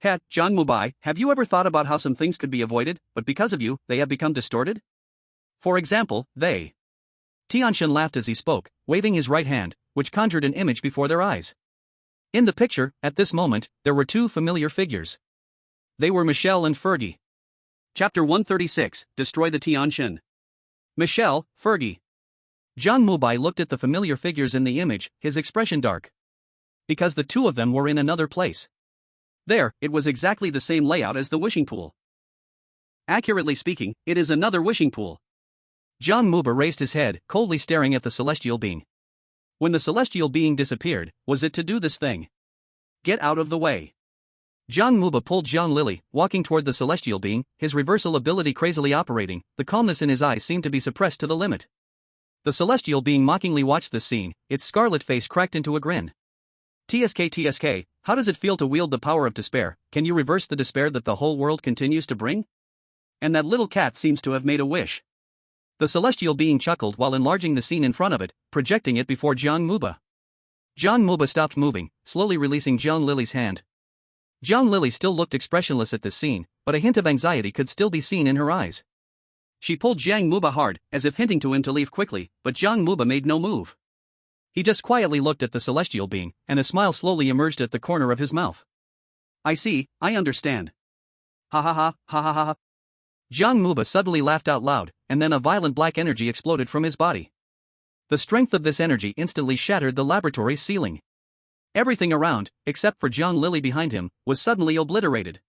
Jiang Mubai, have you ever thought about how some things could be avoided, but because of you, they have become distorted? For example, Qingshan laughed as he spoke, waving his right hand, which conjured an image before their eyes. In the picture, at this moment, there were two familiar figures. They were Michelle and Fergie. Chapter 136, Destroy the Qingshan. Michelle, Fergie. Jiang Mubai looked at the familiar figures in the image, his expression dark. Because the two of them were in another place. There, it was exactly the same layout as the wishing pool. Accurately speaking, it is another wishing pool. Jiang Mubai raised his head, coldly staring at the celestial being. When the celestial being disappeared, was it to do this thing? Get out of the way. Jiang Mubai pulled Jiang Lily, walking toward the celestial being, his reversal ability crazily operating. The calmness in his eyes seemed to be suppressed to the limit. The celestial being mockingly watched this scene, its scarlet face cracked into a grin. TSK, how does it feel to wield the power of despair? Can you reverse the despair that the whole world continues to bring? And that little cat seems to have made a wish. The celestial being chuckled while enlarging the scene in front of it, projecting it before Jiang Mubai. Jiang Mubai stopped moving, slowly releasing Jiang Lily's hand. Jiang Lily still looked expressionless at this scene, but a hint of anxiety could still be seen in her eyes. She pulled Jiang Mubai hard, as if hinting to him to leave quickly, but Jiang Mubai made no move. He just quietly looked at the celestial being, and a smile slowly emerged at the corner of his mouth. I see, I understand. Ha ha ha, ha ha ha. Jiang Mubai suddenly laughed out loud, and then a violent black energy exploded from his body. The strength of this energy instantly shattered the laboratory's ceiling. Everything around, except for Jiang Lily behind him, was suddenly obliterated.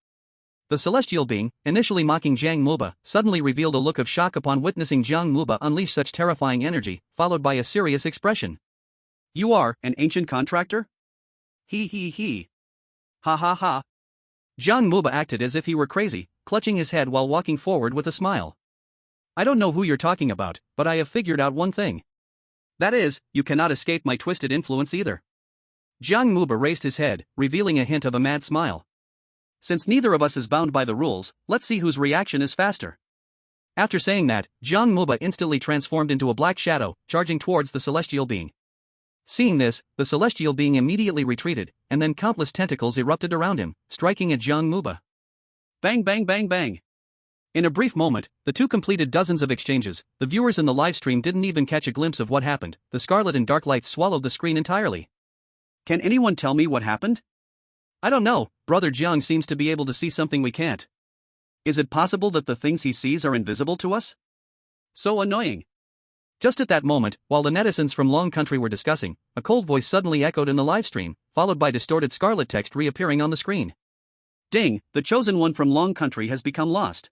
The celestial being, initially mocking Jiang Mubai, suddenly revealed a look of shock upon witnessing Jiang Mubai unleash such terrifying energy, followed by a serious expression. You are an ancient contractor? He. Ha ha ha. Jiang Mubai acted as if he were crazy, clutching his head while walking forward with a smile. I don't know who you're talking about, but I have figured out one thing. That is, you cannot escape my twisted influence either. Jiang Mubai raised his head, revealing a hint of a mad smile. Since neither of us is bound by the rules, let's see whose reaction is faster. After saying that, Jiang Mubai instantly transformed into a black shadow, charging towards the celestial being. Seeing this, the celestial being immediately retreated, and then countless tentacles erupted around him, striking at Jiang Mubai. Bang bang bang bang. In a brief moment, the two completed dozens of exchanges. The viewers in the livestream didn't even catch a glimpse of what happened. The scarlet and dark lights swallowed the screen entirely. Can anyone tell me what happened? I don't know, Brother Jiang seems to be able to see something we can't. Is it possible that the things he sees are invisible to us? So annoying. Just at that moment, while the netizens from Long Country were discussing, a cold voice suddenly echoed in the livestream, followed by distorted scarlet text reappearing on the screen. Ding, the chosen one from Long Country has become lost.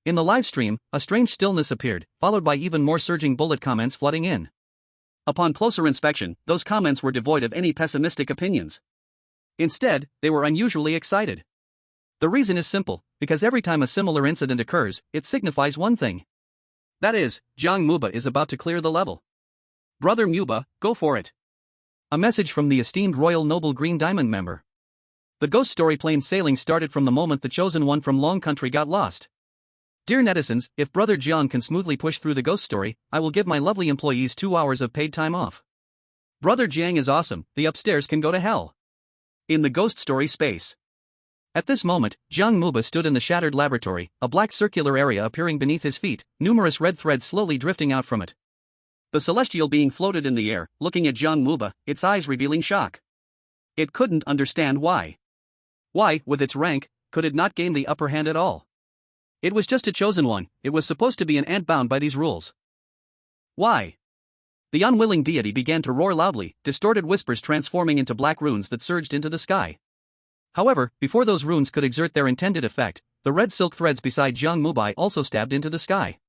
In the livestream, a strange stillness appeared, followed by even more surging bullet comments flooding in. Upon closer inspection, those comments were devoid of any pessimistic opinions. Instead, they were unusually excited. The reason is simple, because every time a similar incident occurs, it signifies one thing. That is, Jiang Mubai is about to clear the level. Brother Mubai, go for it. A message from the esteemed Royal Noble Green Diamond member. The ghost story plain sailing started from the moment the chosen one from Long Country got lost. Dear netizens, if Brother Jiang can smoothly push through the ghost story, I will give my lovely employees 2 hours of paid time off. Brother Jiang is awesome, the upstairs can go to hell. In the ghost story space. At this moment, Jiang Mubai stood in the shattered laboratory, a black circular area appearing beneath his feet, numerous red threads slowly drifting out from it. The celestial being floated in the air, looking at Jiang Mubai, its eyes revealing shock. It couldn't understand why. Why, with its rank, could it not gain the upper hand at all? It was just a chosen one, it was supposed to be an ant bound by these rules. Why? The unwilling deity began to roar loudly, distorted whispers transforming into black runes that surged into the sky. However, before those runes could exert their intended effect, the red silk threads beside Jiang Mubai also stabbed into the sky.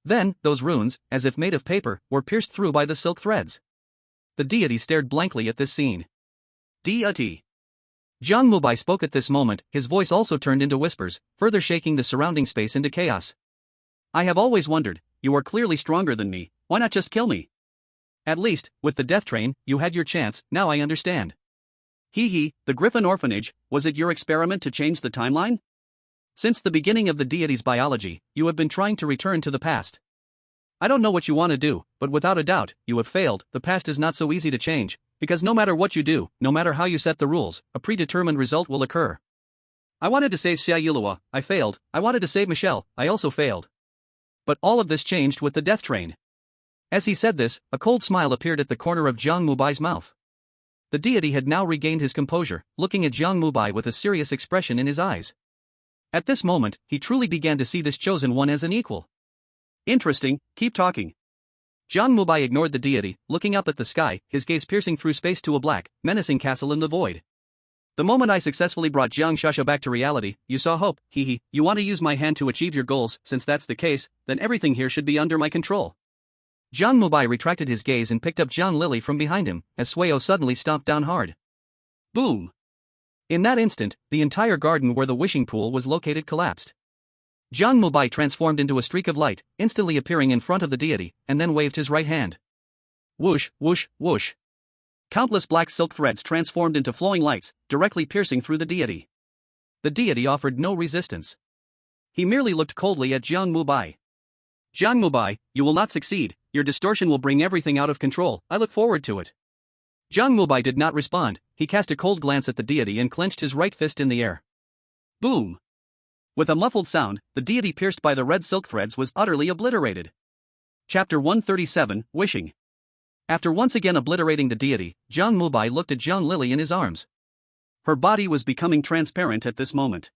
Then, those runes, as if made of paper, were pierced through by the silk threads. The deity stared blankly at this scene. Deity. Jiang Mubai spoke at this moment, his voice also turned into whispers, further shaking the surrounding space into chaos. I have always wondered, you are clearly stronger than me, why not just kill me? At least, with the death train, you had your chance, now I understand. The Griffin Orphanage, was it your experiment to change the timeline? Since the beginning of the deity's biology, you have been trying to return to the past. I don't know what you want to do, but without a doubt, you have failed. The past is not so easy to change, because no matter what you do, no matter how you set the rules, a predetermined result will occur. I wanted to save Xia Yulua, I failed. I wanted to save Michelle, I also failed. But all of this changed with the death train. As he said this, a cold smile appeared at the corner of Jiang Mubai's mouth. The deity had now regained his composure, looking at Jiang Mubai with a serious expression in his eyes. At this moment, he truly began to see this chosen one as an equal. Interesting, keep talking. Jiang Mubai ignored the deity, looking up at the sky, his gaze piercing through space to a black, menacing castle in the void. The moment I successfully brought Jiang Shasha back to reality, you saw hope, hee. You want to use my hand to achieve your goals. Since that's the case, then everything here should be under my control. Jiang Mubai retracted his gaze and picked up Jiang Lily from behind him, as Sueo suddenly stomped down hard. Boom! In that instant, the entire garden where the wishing pool was located collapsed. Jiang Mubai transformed into a streak of light, instantly appearing in front of the deity, and then waved his right hand. Whoosh, whoosh, whoosh. Countless black silk threads transformed into flowing lights, directly piercing through the deity. The deity offered no resistance. He merely looked coldly at Jiang Mubai. Jiang Mubai, you will not succeed, your distortion will bring everything out of control, I look forward to it. Jiang Mubai did not respond, he cast a cold glance at the deity and clenched his right fist in the air. Boom! With a muffled sound, the deity pierced by the red silk threads was utterly obliterated. Chapter 137, Wishing. After once again obliterating the deity, Jiang Mubai looked at Jiang Lily in his arms. Her body was becoming transparent at this moment.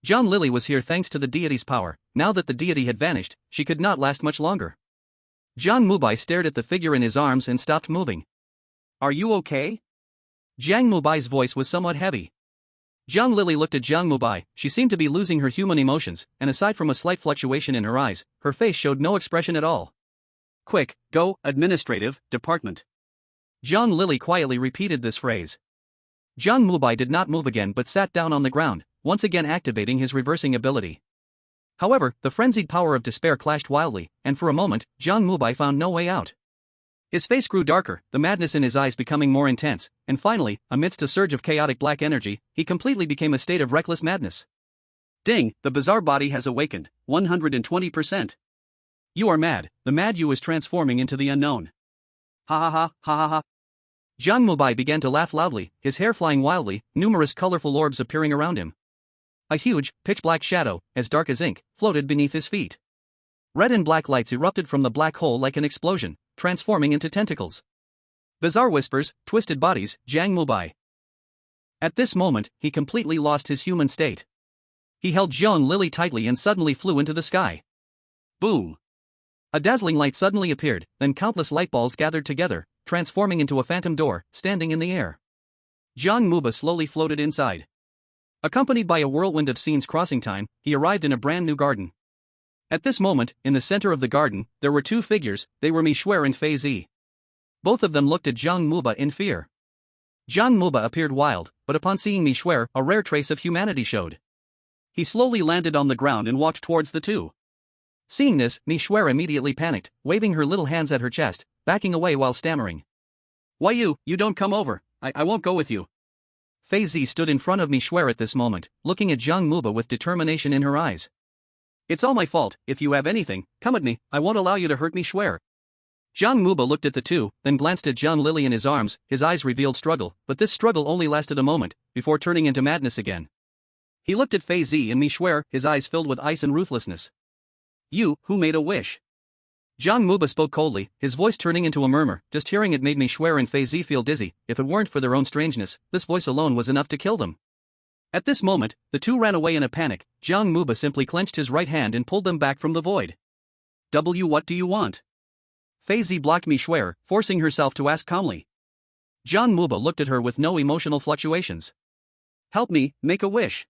Jiang Lily was here thanks to the deity's power. Now that the deity had vanished, she could not last much longer. Jiang Mubai stared at the figure in his arms and stopped moving. Are you okay? Jiang Mubai's voice was somewhat heavy. Jiang Lily looked at Jiang Mubai, she seemed to be losing her human emotions, and aside from a slight fluctuation in her eyes, her face showed no expression at all. Quick, go, administrative, department. Jiang Lily quietly repeated this phrase. Jiang Mubai did not move again but sat down on the ground, once again activating his reversing ability. However, the frenzied power of despair clashed wildly, and for a moment, Jiang Mubai found no way out. His face grew darker, the madness in his eyes becoming more intense, and finally, amidst a surge of chaotic black energy, he completely became a state of reckless madness. Ding, the bizarre body has awakened, 120%. You are mad, the mad you is transforming into the unknown. Ha ha ha, ha ha ha. Jiang Mubai began to laugh loudly, his hair flying wildly, numerous colorful orbs appearing around him. A huge, pitch-black shadow, as dark as ink, floated beneath his feet. Red and black lights erupted from the black hole like an explosion, transforming into tentacles. Bizarre whispers, twisted bodies, Jiang Mubai. At this moment, he completely lost his human state. He held Jiang Lily tightly and suddenly flew into the sky. Boom! A dazzling light suddenly appeared, then countless light balls gathered together, transforming into a phantom door, standing in the air. Jiang Mubai slowly floated inside. Accompanied by a whirlwind of scenes crossing time, he arrived in a brand new garden. At this moment, in the center of the garden, there were two figures, they were Mishwer and Fei Zi. Both of them looked at Jiang Mubai in fear. Jiang Mubai appeared wild, but upon seeing Mishwer, a rare trace of humanity showed. He slowly landed on the ground and walked towards the two. Seeing this, Mishwer immediately panicked, waving her little hands at her chest, backing away while stammering. Why you don't come over, I won't go with you. Fei Zi stood in front of Mishwer at this moment, looking at Jiang Mubai with determination in her eyes. It's all my fault, if you have anything, come at me, I won't allow you to hurt Mishwer. Jiang Mubai looked at the two, then glanced at Jiang Lily in his arms, his eyes revealed struggle, but this struggle only lasted a moment, before turning into madness again. He looked at Fei Zi and Mishwer, his eyes filled with ice and ruthlessness. You, who made a wish? Jiang Mubai spoke coldly, his voice turning into a murmur. Just hearing it made Mishwer and Fei Zi feel dizzy. If it weren't for their own strangeness, this voice alone was enough to kill them. At this moment, the two ran away in a panic. Jiang Mubai simply clenched his right hand and pulled them back from the void. What do you want? Fei Zi blocked Mishwer, forcing herself to ask calmly. Jiang Mubai looked at her with no emotional fluctuations. Help me, make a wish.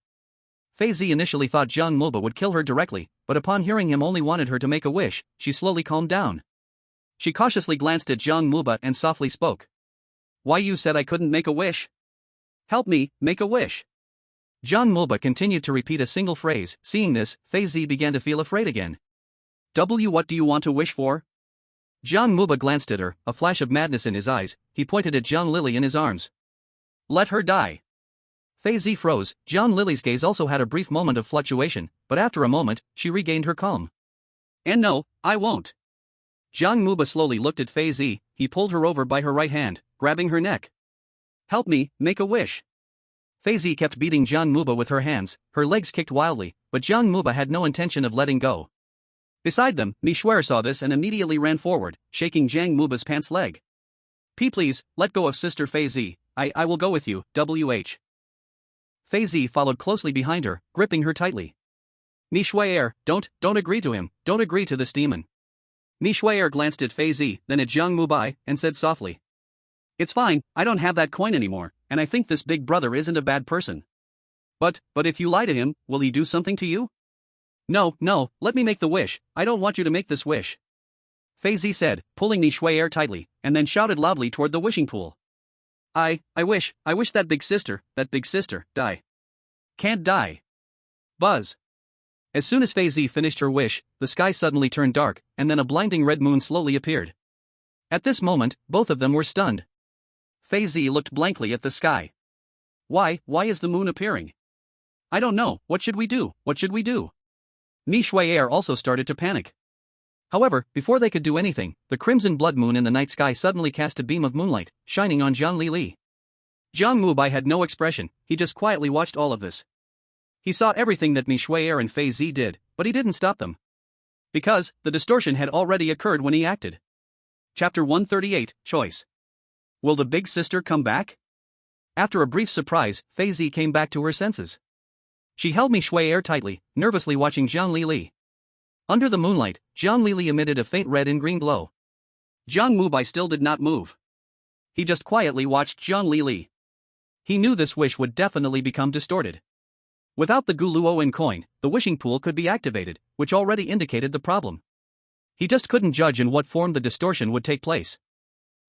Fei Zi initially thought Jiang Mubai would kill her directly, but upon hearing him only wanted her to make a wish, she slowly calmed down. She cautiously glanced at Jiang Mubai and softly spoke. Why you said I couldn't make a wish? Help me, make a wish. Jiang Mubai continued to repeat a single phrase. Seeing this, Fei Zi began to feel afraid again. What do you want to wish for? Jiang Mubai glanced at her, a flash of madness in his eyes. He pointed at Jiang Lily in his arms. Let her die. Fei Zi froze. Jiang Lily's gaze also had a brief moment of fluctuation, but after a moment, she regained her calm. And no, I won't. Jiang Mubai slowly looked at Fei Zi. He pulled her over by her right hand, grabbing her neck. Help me, make a wish. Fei Zi kept beating Jiang Mubai with her hands, her legs kicked wildly, but Jiang Mubai had no intention of letting go. Beside them, Mi Shuai saw this and immediately ran forward, shaking Jiang Mubai's pants leg. Please, let go of Sister Fei Zi, I will go with you, WH. Fei Zi followed closely behind her, gripping her tightly. Mi Shuai, don't agree to him, don't agree to this demon. Mi Shuai glanced at Fei Zi, then at Jiang Mubai, and said softly. It's fine, I don't have that coin anymore, and I think this big brother isn't a bad person. But if you lie to him, will he do something to you? No, let me make the wish, I don't want you to make this wish. Fei Zi said, pulling Mi Shuai tightly, and then shouted loudly toward the wishing pool. I wish that big sister, die. Can't die. Buzz. As soon as Fei Zi finished her wish, the sky suddenly turned dark, and then a blinding red moon slowly appeared. At this moment, both of them were stunned. Fei Zi looked blankly at the sky. Why is the moon appearing? I don't know, what should we do? Mi Shuai also started to panic. However, before they could do anything, the crimson blood moon in the night sky suddenly cast a beam of moonlight, shining on Jiang Lili. Jiang Mubai had no expression, he just quietly watched all of this. He saw everything that Mi Shuai and Fei Zi did, but he didn't stop them. Because, the distortion had already occurred when he acted. Chapter 138, Choice. Will the big sister come back? After a brief surprise, Fei Zi came back to her senses. She held Mi Shuai tightly, nervously watching Jiang Lili. Under the moonlight, Jiang Lili emitted a faint red and green glow. Jiang Mubai still did not move. He just quietly watched Jiang Lili. He knew this wish would definitely become distorted. Without the Guluoan coin, the wishing pool could be activated, which already indicated the problem. He just couldn't judge in what form the distortion would take place.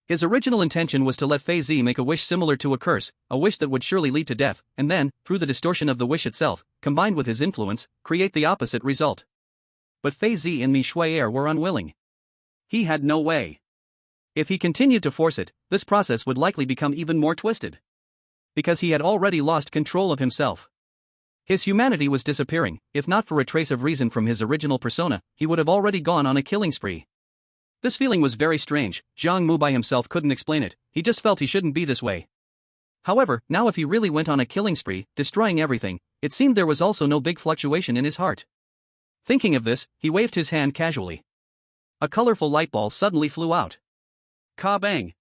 His original intention was to let Fei Zi make a wish similar to a curse, a wish that would surely lead to death, and then, through the distortion of the wish itself, combined with his influence, create the opposite result. But Fei Zi and Mi Shuai were unwilling. He had no way. If he continued to force it, this process would likely become even more twisted. Because he had already lost control of himself. His humanity was disappearing. If not for a trace of reason from his original persona, he would have already gone on a killing spree. This feeling was very strange. Jiang Mubai himself couldn't explain it, he just felt he shouldn't be this way. However, now if he really went on a killing spree, destroying everything, it seemed there was also no big fluctuation in his heart. Thinking of this, he waved his hand casually. A colorful light ball suddenly flew out. Ka-bang!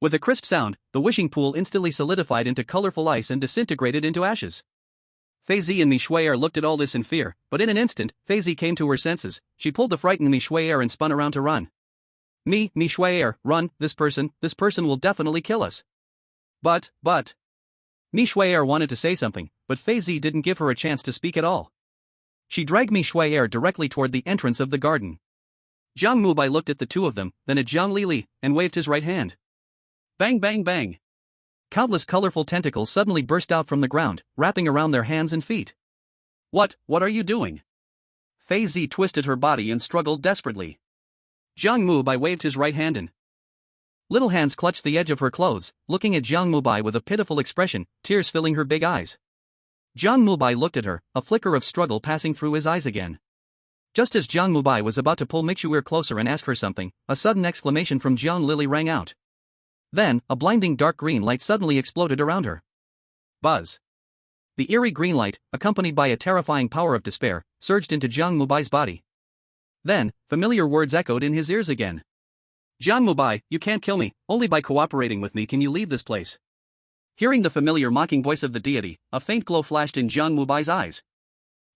With a crisp sound, the wishing pool instantly solidified into colorful ice and disintegrated into ashes. Fei Zi and Mi Shuai looked at all this in fear, but in an instant, Fei Zi came to her senses. She pulled the frightened Mi Shuai and spun around to run. Mi Shuai, run, this person will definitely kill us. But. Mi Shuai wanted to say something, but Fei Zi didn't give her a chance to speak at all. She dragged Mi Shuai directly toward the entrance of the garden. Jiang Mubai looked at the two of them, then at Jiang Lili, and waved his right hand. Bang bang bang! Countless colorful tentacles suddenly burst out from the ground, wrapping around their hands and feet. What are you doing? Fei Zi twisted her body and struggled desperately. Jiang Mubai waved his right hand and little hands clutched the edge of her clothes, looking at Jiang Mubai with a pitiful expression, tears filling her big eyes. Jiang Mubai looked at her, a flicker of struggle passing through his eyes again. Just as Jiang Mubai was about to pull Mi Shuai closer and ask her something, a sudden exclamation from Jiang Lili rang out. Then, a blinding dark green light suddenly exploded around her. Buzz! The eerie green light, accompanied by a terrifying power of despair, surged into Jiang Mubai's body. Then, familiar words echoed in his ears again. Jiang Mubai, you can't kill me, only by cooperating with me can you leave this place. Hearing the familiar mocking voice of the deity, a faint glow flashed in Jiang Mubai's eyes.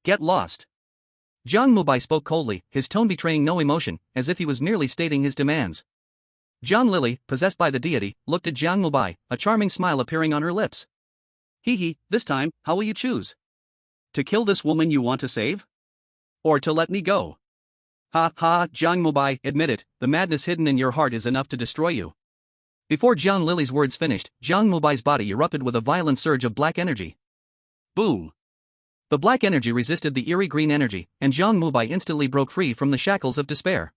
Get lost. Jiang Mubai spoke coldly, his tone betraying no emotion, as if he was merely stating his demands. Jiang Lili, possessed by the deity, looked at Jiang Mubai, a charming smile appearing on her lips. Hee, this time, how will you choose? To kill this woman you want to save? Or to let me go? Ha, Jiang Mubai, admit it, the madness hidden in your heart is enough to destroy you. Before Jiang Lili's words finished, Jiang Mubai's body erupted with a violent surge of black energy. Boom! The black energy resisted the eerie green energy, and Jiang Mubai instantly broke free from the shackles of despair.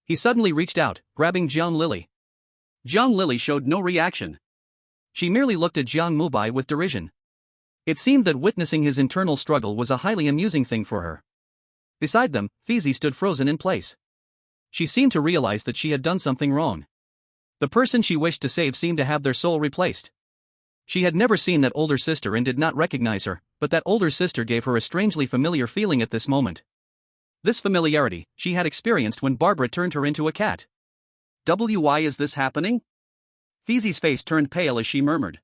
He suddenly reached out, grabbing Jiang Lili. Jiang Lili showed no reaction. She merely looked at Jiang Mubai with derision. It seemed that witnessing his internal struggle was a highly amusing thing for her. Beside them, Fizi stood frozen in place. She seemed to realize that she had done something wrong. The person she wished to save seemed to have their soul replaced. She had never seen that older sister and did not recognize her, but that older sister gave her a strangely familiar feeling at this moment. This familiarity she had experienced when Barbara turned her into a cat. Why is this happening? Fizi's face turned pale as she murmured.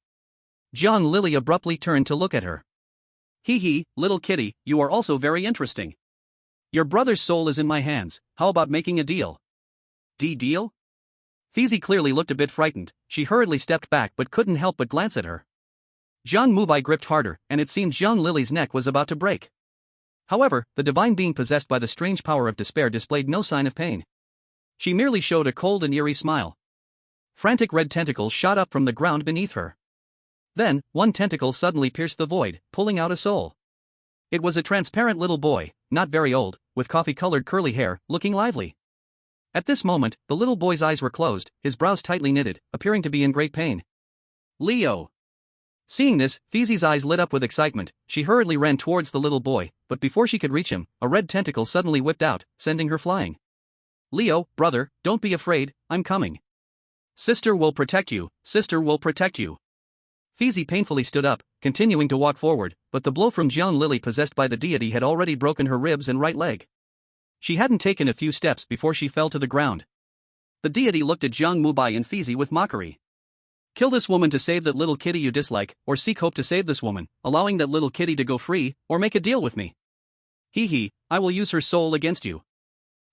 Jiang Lily abruptly turned to look at her. Hee, little kitty, you are also very interesting. Your brother's soul is in my hands, how about making a deal? Deal? Fizi clearly looked a bit frightened. She hurriedly stepped back but couldn't help but glance at her. Jiang Mubai gripped harder, and it seemed Jiang Lily's neck was about to break. However, the divine being possessed by the strange power of despair displayed no sign of pain. She merely showed a cold and eerie smile. Frantic red tentacles shot up from the ground beneath her. Then, one tentacle suddenly pierced the void, pulling out a soul. It was a transparent little boy, not very old, with coffee-colored curly hair, looking lively. At this moment, the little boy's eyes were closed, his brows tightly knitted, appearing to be in great pain. Leo! Seeing this, Fizi's eyes lit up with excitement. She hurriedly ran towards the little boy, but before she could reach him, a red tentacle suddenly whipped out, sending her flying. Leo, brother, don't be afraid, I'm coming. Sister will protect you, sister will protect you. Fizi painfully stood up, continuing to walk forward, but the blow from Jiang Lily possessed by the deity had already broken her ribs and right leg. She hadn't taken a few steps before she fell to the ground. The deity looked at Jiang Mubai and Fizi with mockery. Kill this woman to save that little kitty you dislike, or seek hope to save this woman, allowing that little kitty to go free, or make a deal with me. I will use her soul against you.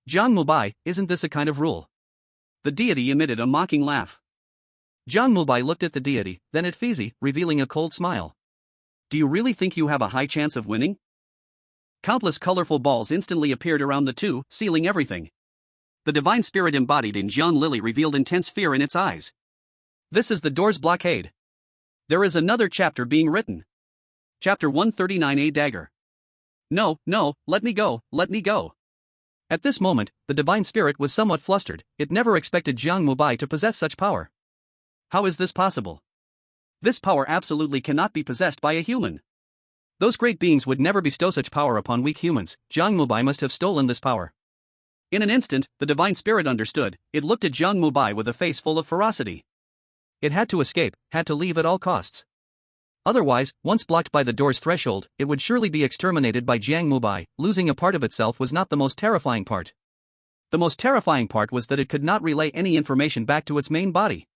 Jiang Mubai, isn't this a kind of rule? The deity emitted a mocking laugh. Jiang Mubai looked at the deity, then at Fizi, revealing a cold smile. Do you really think you have a high chance of winning? Countless colorful balls instantly appeared around the two, sealing everything. The divine spirit embodied in Jiang Lily revealed intense fear in its eyes. This is the door's blockade. There is another chapter being written. Chapter 139, A Dagger. No, let me go, let me go. At this moment, the divine spirit was somewhat flustered. It never expected Jiang Mubai to possess such power. How is this possible? This power absolutely cannot be possessed by a human. Those great beings would never bestow such power upon weak humans. Jiang Mubai must have stolen this power. In an instant, the divine spirit understood. It looked at Jiang Mubai with a face full of ferocity. It had to escape, had to leave at all costs. Otherwise, once blocked by the door's threshold, it would surely be exterminated by Jiang Mubai. Losing a part of itself was not the most terrifying part. The most terrifying part was that it could not relay any information back to its main body.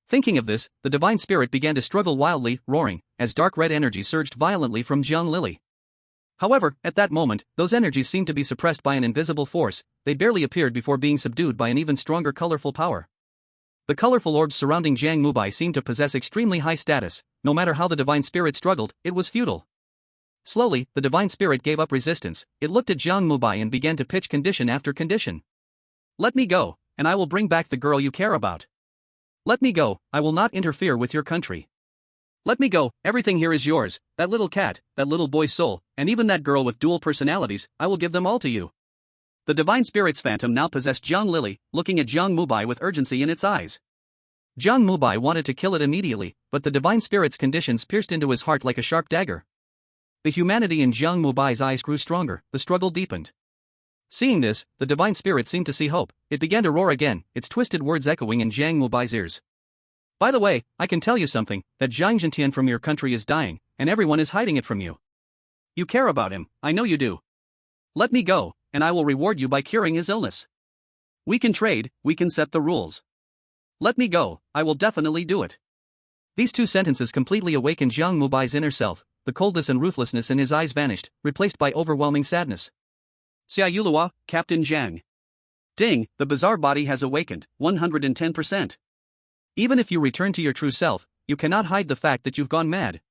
Thinking of this, the divine spirit began to struggle wildly, roaring, as dark red energy surged violently from Jiang Lily. However, at that moment, those energies seemed to be suppressed by an invisible force. They barely appeared before being subdued by an even stronger colorful power. The colorful orbs surrounding Jiang Mubai seemed to possess extremely high status. No matter how the divine spirit struggled, it was futile. Slowly, the divine spirit gave up resistance. It looked at Jiang Mubai and began to pitch condition after condition. Let me go, and I will bring back the girl you care about. Let me go, I will not interfere with your country. Let me go, everything here is yours, that little cat, that little boy's soul, and even that girl with dual personalities, I will give them all to you. The divine spirit's phantom now possessed Jiang Lily, looking at Jiang Mubai with urgency in its eyes. Jiang Mubai wanted to kill it immediately, but the divine spirit's conditions pierced into his heart like a sharp dagger. The humanity in Jiang Mubai's eyes grew stronger, the struggle deepened. Seeing this, the divine spirit seemed to see hope. It began to roar again, its twisted words echoing in Jiang Mubai's ears. By the way, I can tell you something, that Qingshan from your country is dying, and everyone is hiding it from you. You care about him, I know you do. Let me go, and I will reward you by curing his illness. We can trade, we can set the rules. Let me go, I will definitely do it. These two sentences completely awakened Jiang Mubai's inner self. The coldness and ruthlessness in his eyes vanished, replaced by overwhelming sadness. Xiaolua, Captain Jiang. Ding, the bizarre body has awakened, 110%. Even if you return to your true self, you cannot hide the fact that you've gone mad.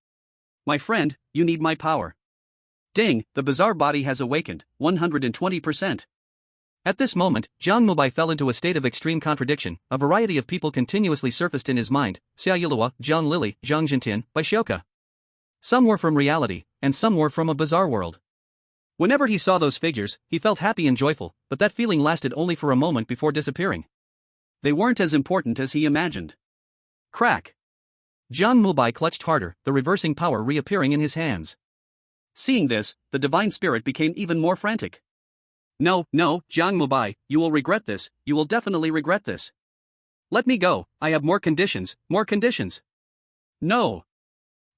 My friend, you need my power. Ding, the bizarre body has awakened, 120%. At this moment, Jiang Mubai fell into a state of extreme contradiction. A variety of people continuously surfaced in his mind: Xiaolua, Jiang Lily, Qingshan, Psychiatric. Some were from reality, and some were from a bizarre world. Whenever he saw those figures, he felt happy and joyful, but that feeling lasted only for a moment before disappearing. They weren't as important as he imagined. Crack! Jiang Mubai clutched harder, the reversing power reappearing in his hands. Seeing this, the divine spirit became even more frantic. No, Jiang Mubai, you will regret this, you will definitely regret this. Let me go, I have more conditions, more conditions. No.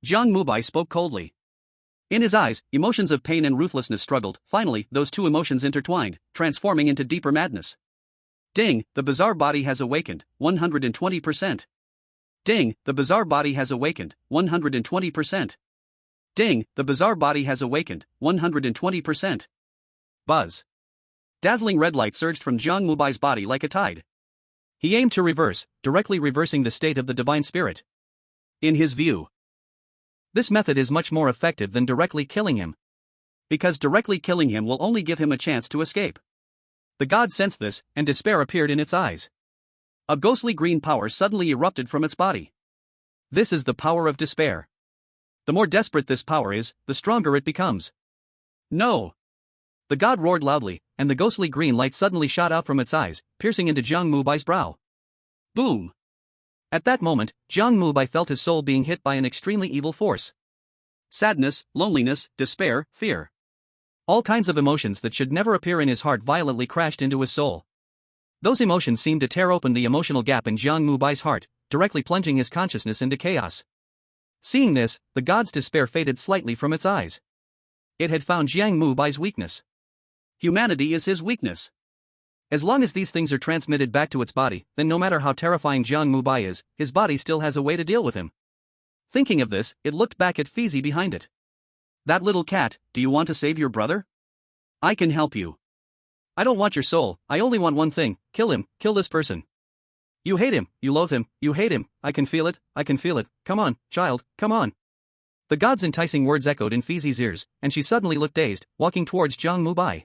Jiang Mubai spoke coldly. In his eyes, emotions of pain and ruthlessness struggled. Finally, those two emotions intertwined, transforming into deeper madness. Ding, the bizarre body has awakened, 120%. Ding, the bizarre body has awakened, 120%. Ding, the bizarre body has awakened, 120%. Buzz. Dazzling red light surged from Jiang Mubai's body like a tide. He aimed to reverse, directly reversing the state of the divine spirit. In his view, this method is much more effective than directly killing him. Because directly killing him will only give him a chance to escape. The god sensed this, and despair appeared in its eyes. A ghostly green power suddenly erupted from its body. This is the power of despair. The more desperate this power is, the stronger it becomes. No! The god roared loudly, and the ghostly green light suddenly shot out from its eyes, piercing into Jiang Mubai's brow. Boom! At that moment, Jiang Mubai felt his soul being hit by an extremely evil force. Sadness, loneliness, despair, fear. All kinds of emotions that should never appear in his heart violently crashed into his soul. Those emotions seemed to tear open the emotional gap in Jiang Mubai's heart, directly plunging his consciousness into chaos. Seeing this, the god's despair faded slightly from its eyes. It had found Jiang Mubai's weakness. Humanity is his weakness. As long as these things are transmitted back to its body, then no matter how terrifying Jiang Mubai is, his body still has a way to deal with him. Thinking of this, it looked back at Fizi behind it. That little cat, do you want to save your brother? I can help you. I don't want your soul, I only want one thing, kill him, kill this person. You hate him, you loathe him, you hate him, I can feel it, come on, child, come on. The god's enticing words echoed in Fizi's ears, and she suddenly looked dazed, walking towards Jiang Mubai.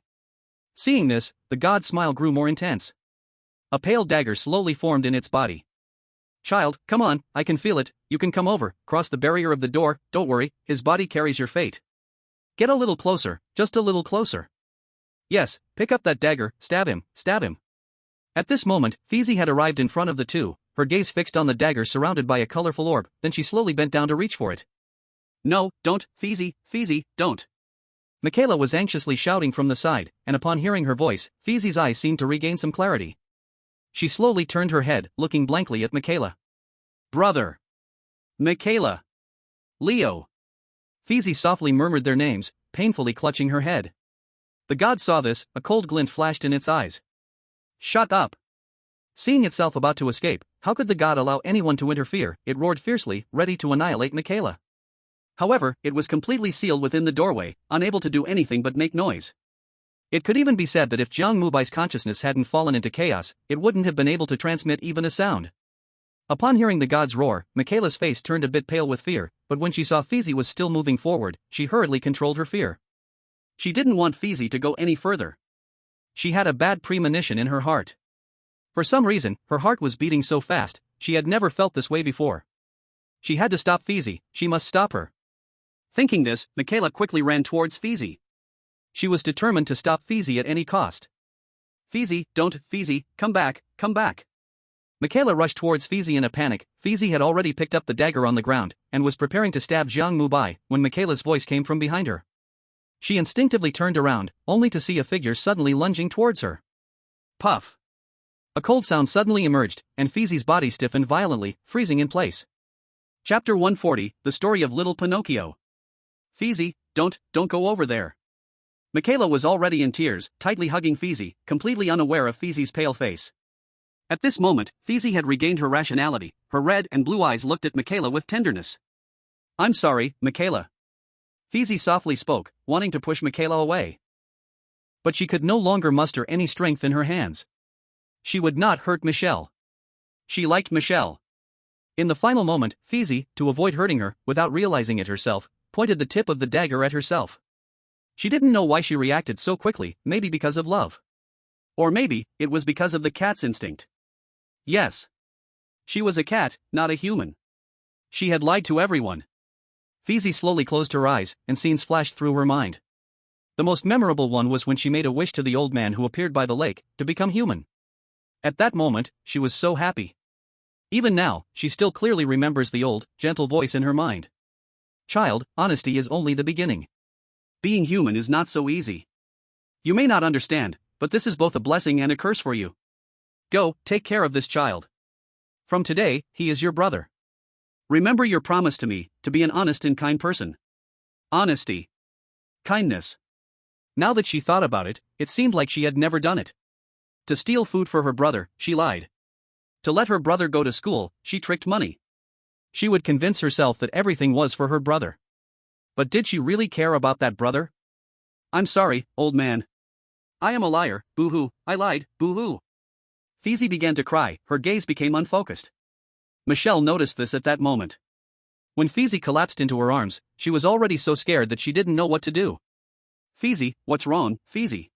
Seeing this, the god's smile grew more intense. A pale dagger slowly formed in its body. Child, come on, I can feel it, you can come over, cross the barrier of the door, don't worry, his body carries your fate. Get a little closer, just a little closer. Yes, pick up that dagger, stab him, stab him. At this moment, Fizi had arrived in front of the two, her gaze fixed on the dagger surrounded by a colorful orb, then she slowly bent down to reach for it. No, don't, Fizi, don't. Michaela was anxiously shouting from the side, and upon hearing her voice, Fizi's eyes seemed to regain some clarity. She slowly turned her head, looking blankly at Michaela. Brother. Michaela. Leo. Fizi softly murmured their names, painfully clutching her head. The god saw this, a cold glint flashed in its eyes. Shut up. Seeing itself about to escape, how could the god allow anyone to interfere? It roared fiercely, ready to annihilate Michaela. However, it was completely sealed within the doorway, unable to do anything but make noise. It could even be said that if Jiang Mubai's consciousness hadn't fallen into chaos, it wouldn't have been able to transmit even a sound. Upon hearing the god's roar, Michaela's face turned a bit pale with fear, but when she saw Fizi was still moving forward, she hurriedly controlled her fear. She didn't want Fizi to go any further. She had a bad premonition in her heart. For some reason, her heart was beating so fast, she had never felt this way before. She had to stop Fizi, she must stop her. Thinking this, Michaela quickly ran towards Fizi. She was determined to stop Fizi at any cost. Fizi, don't, Fizi, come back, come back. Michaela rushed towards Fizi in a panic. Fizi had already picked up the dagger on the ground, and was preparing to stab Jiang Mubai, when Michaela's voice came from behind her. She instinctively turned around, only to see a figure suddenly lunging towards her. Puff! A cold sound suddenly emerged, and Fizi's body stiffened violently, freezing in place. Chapter 140, The Story of Little Pinocchio. Fizi, don't go over there. Michaela was already in tears, tightly hugging Fizi, completely unaware of Fizi's pale face. At this moment, Fizi had regained her rationality, her red and blue eyes looked at Michaela with tenderness. I'm sorry, Michaela. Fizi softly spoke, wanting to push Michaela away. But she could no longer muster any strength in her hands. She would not hurt Michelle. She liked Michelle. In the final moment, Fizi, to avoid hurting her, without realizing it herself, pointed the tip of the dagger at herself. She didn't know why she reacted so quickly, maybe because of love. Or maybe, it was because of the cat's instinct. Yes. She was a cat, not a human. She had lied to everyone. Fizi slowly closed her eyes, and scenes flashed through her mind. The most memorable one was when she made a wish to the old man who appeared by the lake, to become human. At that moment, she was so happy. Even now, she still clearly remembers the old, gentle voice in her mind. Child, honesty is only the beginning. Being human is not so easy. You may not understand, but this is both a blessing and a curse for you. Go, take care of this child. From today, he is your brother. Remember your promise to me, to be an honest and kind person. Honesty. Kindness. Now that she thought about it, it seemed like she had never done it. To steal food for her brother, she lied. To let her brother go to school, she tricked money. She would convince herself that everything was for her brother. But did she really care about that brother? I'm sorry, old man. I am a liar, boo-hoo, I lied, boo-hoo. Feezy began to cry, her gaze became unfocused. Michelle noticed this at that moment. When Feezy collapsed into her arms, she was already so scared that she didn't know what to do. Feezy, what's wrong, Feezy?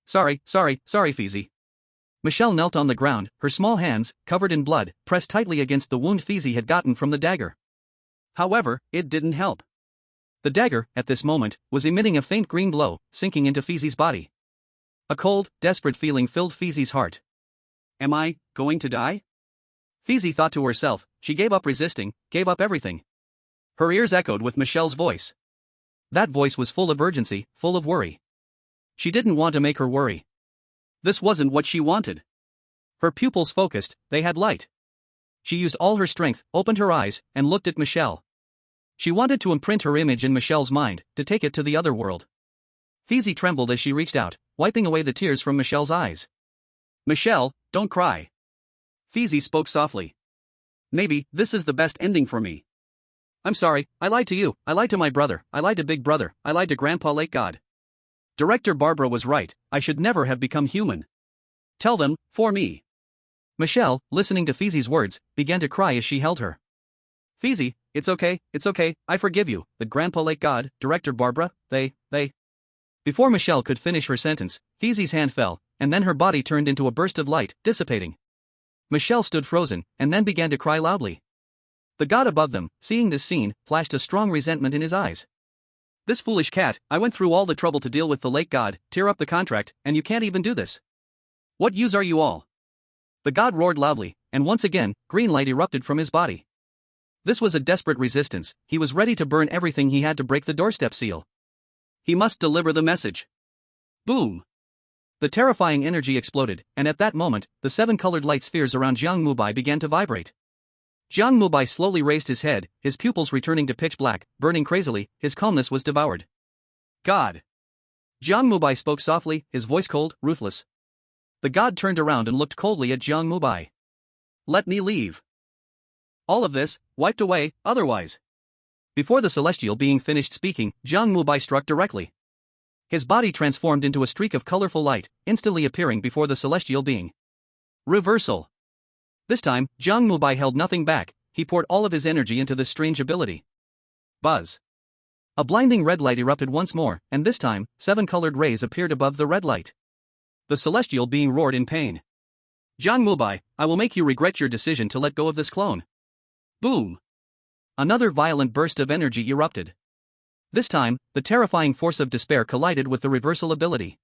Sorry, Feezy. Michelle knelt on the ground, her small hands, covered in blood, pressed tightly against the wound Feezy had gotten from the dagger. However, it didn't help. The dagger, at this moment, was emitting a faint green glow, sinking into Feezy's body. A cold, desperate feeling filled Feezy's heart. Am I going to die? Feezy thought to herself. She gave up resisting, gave up everything. Her ears echoed with Michelle's voice. That voice was full of urgency, full of worry. She didn't want to make her worry. This wasn't what she wanted. Her pupils focused, they had light. She used all her strength, opened her eyes, and looked at Michelle. She wanted to imprint her image in Michelle's mind, to take it to the other world. Feezy trembled as she reached out, wiping away the tears from Michelle's eyes. Michelle, don't cry. Feezy spoke softly. Maybe this is the best ending for me. I'm sorry, I lied to you, I lied to my brother, I lied to Big Brother, I lied to Grandpa Lake God. Director Barbara was right, I should never have become human. Tell them, for me. Michelle, listening to Feezy's words, began to cry as she held her. Feezy, it's okay, I forgive you, but Grandpa Lake God, Director Barbara, they. Before Michelle could finish her sentence, Feezy's hand fell, and then her body turned into a burst of light, dissipating. Michelle stood frozen, and then began to cry loudly. The god above them, seeing this scene, flashed a strong resentment in his eyes. This foolish cat, I went through all the trouble to deal with the lake god, tear up the contract, and you can't even do this. What use are you all? The god roared loudly, and once again, green light erupted from his body. This was a desperate resistance, he was ready to burn everything he had to break the doorstep seal. He must deliver the message. Boom! The terrifying energy exploded, and at that moment, the 7 colored light spheres around Jiang Mubai began to vibrate. Jiang Mubai slowly raised his head, his pupils returning to pitch black, burning crazily, his calmness was devoured. God! Jiang Mubai spoke softly, his voice cold, ruthless. The god turned around and looked coldly at Jiang Mubai. Let me leave. All of this, wiped away, otherwise. Before the celestial being finished speaking, Jiang Mubai struck directly. His body transformed into a streak of colorful light, instantly appearing before the celestial being. Reversal. This time, Jiang Mubai held nothing back, he poured all of his energy into this strange ability. Buzz. A blinding red light erupted once more, and this time, 7 colored rays appeared above the red light. The celestial being roared in pain. Jiang Mubai, I will make you regret your decision to let go of this clone. Boom. Another violent burst of energy erupted. This time, the terrifying force of despair collided with the reversal ability.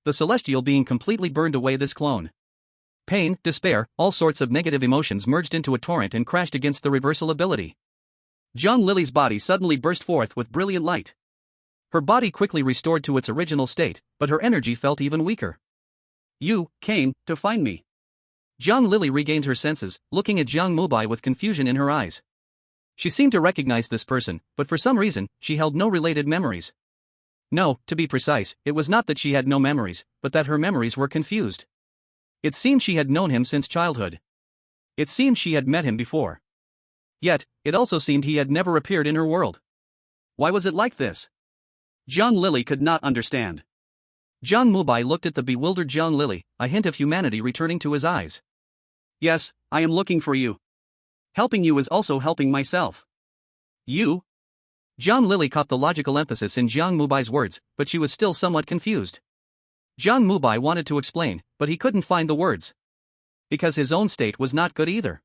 The celestial being completely burned away this clone. Pain, despair, all sorts of negative emotions merged into a torrent and crashed against the reversal ability. Zhang Lily's body suddenly burst forth with brilliant light. Her body quickly restored to its original state, but her energy felt even weaker. You came to find me. Zhang Lily regained her senses, looking at Jiang Mubai with confusion in her eyes. She seemed to recognize this person, but for some reason, she held no related memories. No, to be precise, it was not that she had no memories, but that her memories were confused. It seemed she had known him since childhood. It seemed she had met him before. Yet, it also seemed he had never appeared in her world. Why was it like this? Zhang Lily could not understand. Jiang Mubai looked at the bewildered Zhang Lily, a hint of humanity returning to his eyes. Yes, I am looking for you. Helping you is also helping myself. You? Zhang Lily caught the logical emphasis in Jiang Mubai's words, but she was still somewhat confused. Jiang Mubai wanted to explain, but he couldn't find the words. Because his own state was not good either.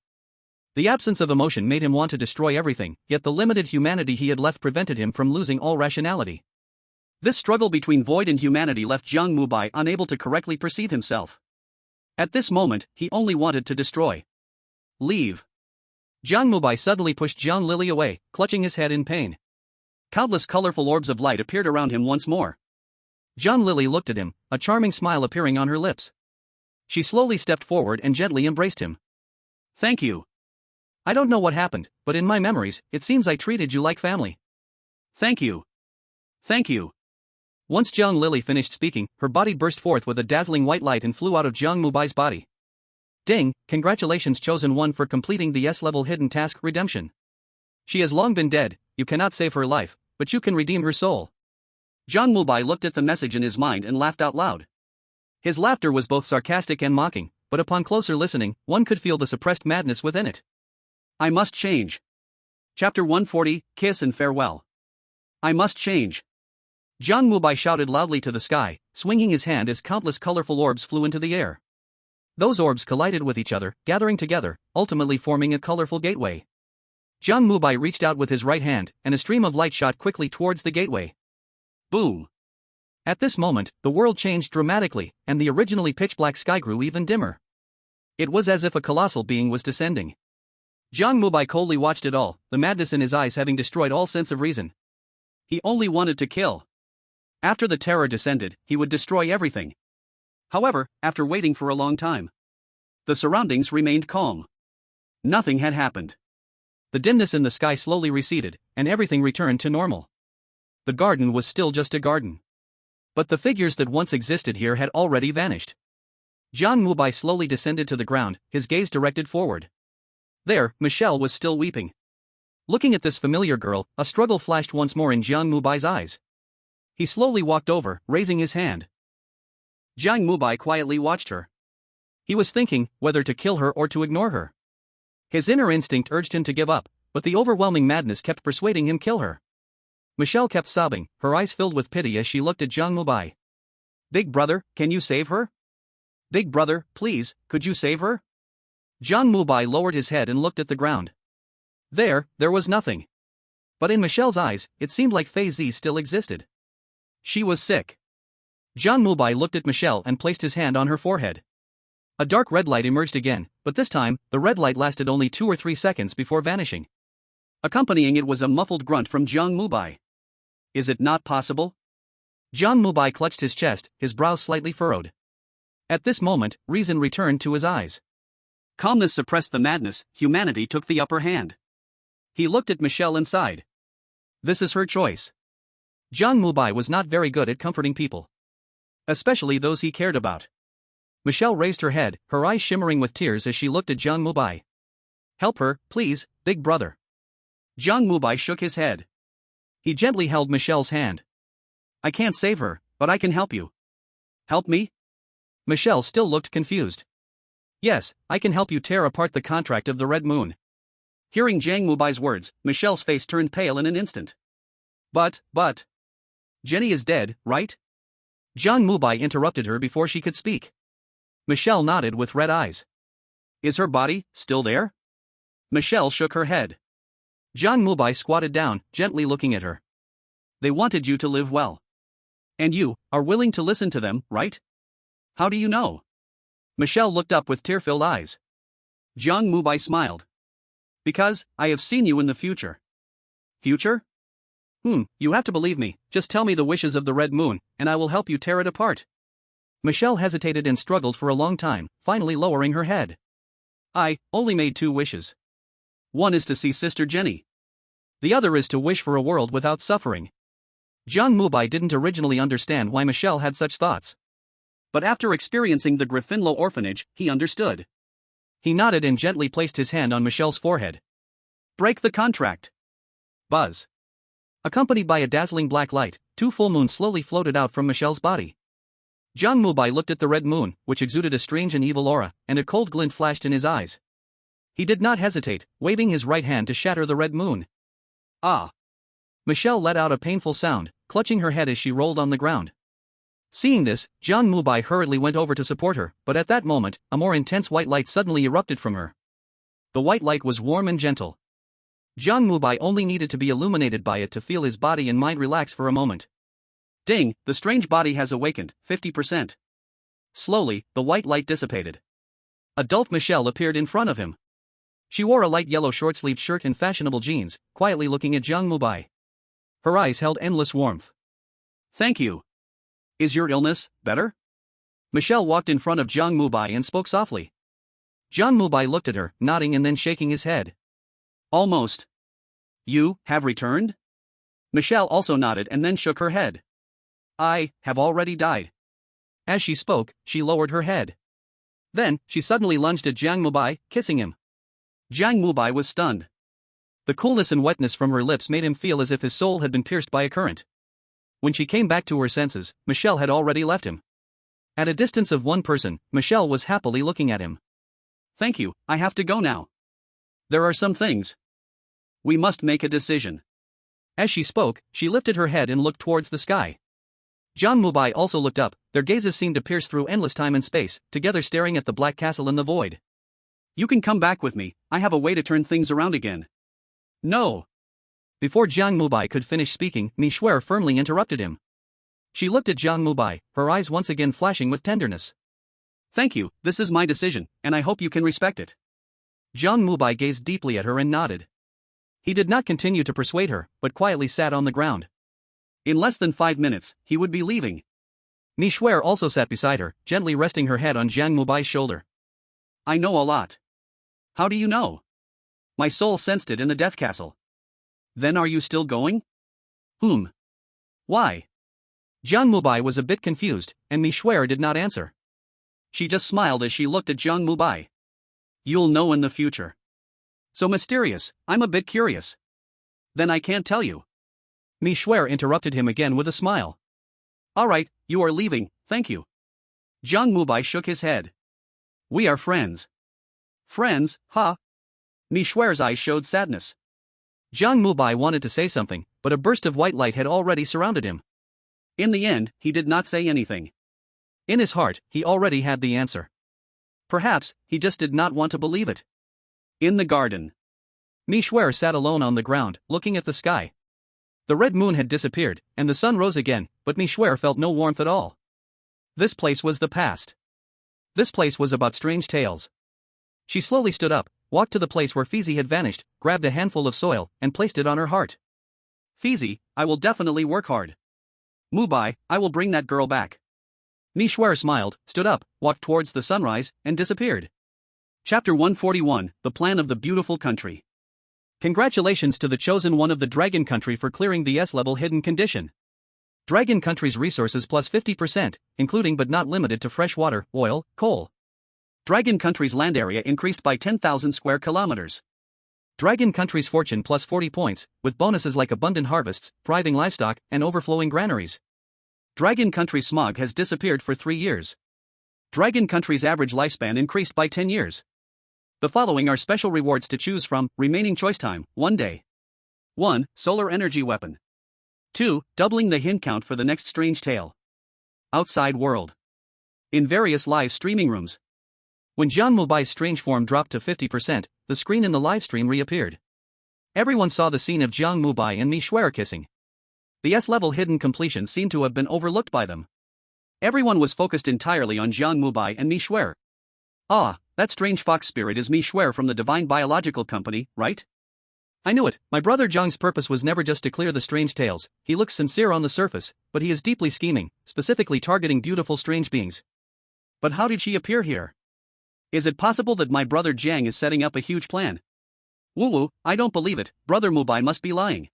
The absence of emotion made him want to destroy everything, yet the limited humanity he had left prevented him from losing all rationality. This struggle between void and humanity left Jiang Mubai unable to correctly perceive himself. At this moment, he only wanted to destroy. Leave. Jiang Mubai suddenly pushed Jiang Lily away, clutching his head in pain. Countless colorful orbs of light appeared around him once more. Jiang Lily looked at him, a charming smile appearing on her lips. She slowly stepped forward and gently embraced him. Thank you. I don't know what happened, but in my memories, it seems I treated you like family. Thank you. Thank you. Once Jiang Lily finished speaking, her body burst forth with a dazzling white light and flew out of Jiang Mubai's body. Ding, congratulations Chosen One for completing the S-level hidden task redemption. She has long been dead, you cannot save her life, but you can redeem her soul. Jiang Mubai looked at the message in his mind and laughed out loud. His laughter was both sarcastic and mocking, but upon closer listening, one could feel the suppressed madness within it. I must change. Chapter 140, Kiss and Farewell. I must change. Jiang Mubai shouted loudly to the sky, swinging his hand as countless colorful orbs flew into the air. Those orbs collided with each other, gathering together, ultimately forming a colorful gateway. Jiang Mubai reached out with his right hand, and a stream of light shot quickly towards the gateway. Boom! At this moment, the world changed dramatically, and the originally pitch-black sky grew even dimmer. It was as if a colossal being was descending. Jiang Mubai coldly watched it all, the madness in his eyes having destroyed all sense of reason. He only wanted to kill. After the terror descended, he would destroy everything. However, after waiting for a long time, the surroundings remained calm. Nothing had happened. The dimness in the sky slowly receded, and everything returned to normal. The garden was still just a garden. But the figures that once existed here had already vanished. Jiang Mubai slowly descended to the ground, his gaze directed forward. There, Michelle was still weeping. Looking at this familiar girl, a struggle flashed once more in Jiang Mubai's eyes. He slowly walked over, raising his hand. Jiang Mubai quietly watched her. He was thinking whether to kill her or to ignore her. His inner instinct urged him to give up, but the overwhelming madness kept persuading him to kill her. Michelle kept sobbing, her eyes filled with pity as she looked at Jiang Mubai. Big brother, can you save her? Big brother, please, could you save her? Jiang Mubai lowered his head and looked at the ground. There was nothing. But in Michelle's eyes, it seemed like Fei Zi still existed. She was sick. Jiang Mubai looked at Michelle and placed his hand on her forehead. A dark red light emerged again, but this time, the red light lasted only 2 or 3 seconds before vanishing. Accompanying it was a muffled grunt from Jiang Mubai. Is it not possible? Jiang Mubai clutched his chest, his brows slightly furrowed. At this moment, reason returned to his eyes. Calmness suppressed the madness, humanity took the upper hand. He looked at Michelle and sighed. This is her choice. Jiang Mubai was not very good at comforting people, especially those he cared about. Michelle raised her head, her eyes shimmering with tears as she looked at Jiang Mubai. Help her, please, big brother. Jiang Mubai shook his head. He gently held Michelle's hand. I can't save her, but I can help you. Help me? Michelle still looked confused. Yes, I can help you tear apart the contract of the Red Moon. Hearing Jiang Mubai's words, Michelle's face turned pale in an instant. But. Jenny is dead, right? Jiang Mubai interrupted her before she could speak. Michelle nodded with red eyes. Is her body still there? Michelle shook her head. Jiang Mubai squatted down, gently looking at her. They wanted you to live well. And you are willing to listen to them, right? How do you know? Michelle looked up with tear-filled eyes. Jiang Mubai smiled. Because I have seen you in the future. Future? You have to believe me, just tell me the wishes of the Red Moon, and I will help you tear it apart. Michelle hesitated and struggled for a long time, finally lowering her head. I only made 2 wishes. One is to see Sister Jenny. The other is to wish for a world without suffering. Jiang Mubai didn't originally understand why Michelle had such thoughts. But after experiencing the Gryffindor orphanage, he understood. He nodded and gently placed his hand on Michelle's forehead. Break the contract. Buzz. Accompanied by a dazzling black light, 2 full moons slowly floated out from Michelle's body. Jiang Mubai looked at the red moon, which exuded a strange and evil aura, and a cold glint flashed in his eyes. He did not hesitate, waving his right hand to shatter the red moon. Ah! Michelle let out a painful sound, clutching her head as she rolled on the ground. Seeing this, Jiang Mubai hurriedly went over to support her, but at that moment, a more intense white light suddenly erupted from her. The white light was warm and gentle. Jiang Mubai only needed to be illuminated by it to feel his body and mind relax for a moment. Ding, the strange body has awakened, 50%. Slowly, the white light dissipated. Adult Michelle appeared in front of him. She wore a light yellow short-sleeved shirt and fashionable jeans, quietly looking at Jiang Mubai. Her eyes held endless warmth. Thank you. Is your illness better? Michelle walked in front of Jiang Mubai and spoke softly. Jiang Mubai looked at her, nodding and then shaking his head. Almost. You have returned? Michelle also nodded and then shook her head. I have already died. As she spoke, she lowered her head. Then, she suddenly lunged at Jiang Mubai, kissing him. Jiang Mubai was stunned. The coolness and wetness from her lips made him feel as if his soul had been pierced by a current. When she came back to her senses, Michelle had already left him. At a distance of one person, Michelle was happily looking at him. Thank you, I have to go now. There are some things. We must make a decision. As she spoke, she lifted her head and looked towards the sky. Jiang Mubai also looked up, their gazes seemed to pierce through endless time and space, together staring at the black castle in the void. You can come back with me, I have a way to turn things around again. No. Before Jiang Mubai could finish speaking, Mi Shuer firmly interrupted him. She looked at Jiang Mubai, her eyes once again flashing with tenderness. Thank you, this is my decision, and I hope you can respect it. Jiang Mubai gazed deeply at her and nodded. He did not continue to persuade her, but quietly sat on the ground. In less than 5 minutes, he would be leaving. Mi Shuer also sat beside her, gently resting her head on Jiang Mubai's shoulder. I know a lot. How do you know? My soul sensed it in the death castle. Then are you still going? Why? Jiang Mubai was a bit confused, and Mi Shuer did not answer. She just smiled as she looked at Jiang Mubai. You'll know in the future. So mysterious, I'm a bit curious. Then I can't tell you. Mi Shuer interrupted him again with a smile. Alright, you are leaving, thank you. Jiang Mubai shook his head. We are friends. Friends, huh? Mi Shuer's eyes showed sadness. Jiang Mubai wanted to say something, but a burst of white light had already surrounded him. In the end, he did not say anything. In his heart, he already had the answer. Perhaps, he just did not want to believe it. In the garden. Mi Shuer sat alone on the ground, looking at the sky. The red moon had disappeared, and the sun rose again, but Mi Shuer felt no warmth at all. This place was the past. This place was about strange tales. She slowly stood up, walked to the place where Fizi had vanished, grabbed a handful of soil, and placed it on her heart. Fizi, I will definitely work hard. Mubai, I will bring that girl back. Mi Shuer smiled, stood up, walked towards the sunrise, and disappeared. Chapter 141, The Plan of the Beautiful Country. Congratulations to the chosen one of the Dragon Country for clearing the S-level hidden condition. Dragon Country's resources plus 50%, including but not limited to fresh water, oil, coal. Dragon Country's land area increased by 10,000 square kilometers. Dragon Country's fortune plus 40 points, with bonuses like abundant harvests, thriving livestock, and overflowing granaries. Dragon Country's smog has disappeared for 3 years. Dragon Country's average lifespan increased by 10 years. The following are special rewards to choose from, remaining choice time, 1 day. 1. Solar energy weapon. 2. Doubling the hint count for the next strange tale. Outside world. In various live streaming rooms. When Jiang Mubai's strange form dropped to 50%, the screen in the live stream reappeared. Everyone saw the scene of Jiang Mubai and Mi Shuer kissing. The S-level hidden completion seemed to have been overlooked by them. Everyone was focused entirely on Jiang Mubai and Mi Shuer. Ah, that strange fox spirit is Mi Shuer from the Divine Biological Company, right? I knew it, my brother Jiang's purpose was never just to clear the strange tales. He looks sincere on the surface, but he is deeply scheming, specifically targeting beautiful strange beings. But how did she appear here? Is it possible that my brother Jiang is setting up a huge plan? Woo-woo, I don't believe it, brother Mubai must be lying.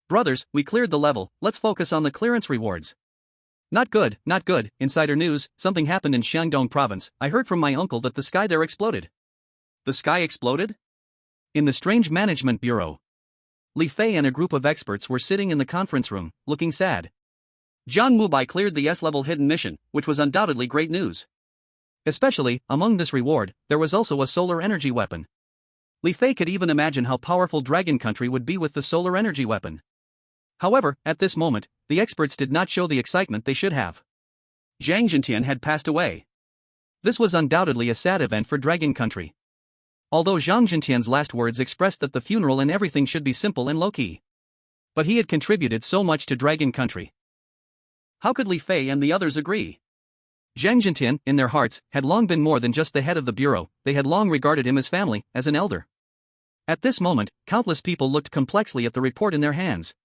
Brothers, we cleared the level, let's focus on the clearance rewards. Not good, not good. Insider news, something happened in Shandong province. I heard from my uncle that the sky there exploded. The sky exploded? In the Strange Management Bureau. Li Fei and a group of experts were sitting in the conference room, looking sad. Jiang Mubai cleared the S-level hidden mission, which was undoubtedly great news. Especially, among this reward, there was also a solar energy weapon. Li Fei could even imagine how powerful Dragon Country would be with the solar energy weapon. However, at this moment, the experts did not show the excitement they should have. Zhang Zhentian had passed away. This was undoubtedly a sad event for Dragon Country. Although Zhang Zhentian's last words expressed that the funeral and everything should be simple and low-key. But he had contributed so much to Dragon Country. How could Li Fei and the others agree? Zhang Zhentian, in their hearts, had long been more than just the head of the bureau. They had long regarded him as family, as an elder. At this moment, countless people looked complexly at the report in their hands.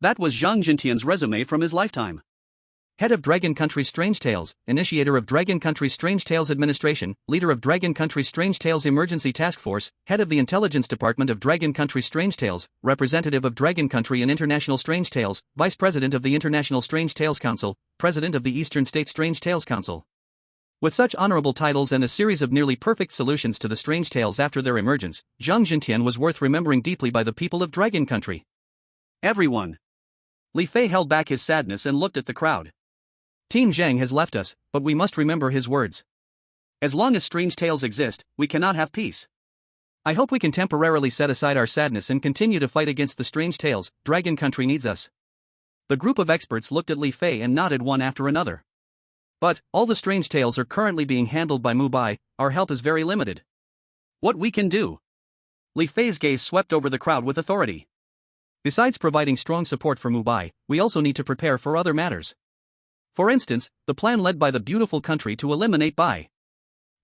That was Zhang Jintian's resume from his lifetime. Head of Dragon Country Strange Tales, initiator of Dragon Country Strange Tales Administration, leader of Dragon Country Strange Tales Emergency Task Force, head of the Intelligence Department of Dragon Country Strange Tales, representative of Dragon Country and International Strange Tales, vice president of the International Strange Tales Council, president of the Eastern State Strange Tales Council. With such honorable titles and a series of nearly perfect solutions to the strange tales after their emergence, Zhang Jintian was worth remembering deeply by the people of Dragon Country. Everyone. Li Fei held back his sadness and looked at the crowd. Team Zhang has left us, but we must remember his words. As long as strange tales exist, we cannot have peace. I hope we can temporarily set aside our sadness and continue to fight against the strange tales. Dragon Country needs us. The group of experts looked at Li Fei and nodded one after another. But, all the strange tales are currently being handled by Mubai, our help is very limited. What we can do? Li Fei's gaze swept over the crowd with authority. Besides providing strong support for Mubai, we also need to prepare for other matters. For instance, the plan led by the beautiful country to eliminate Bai.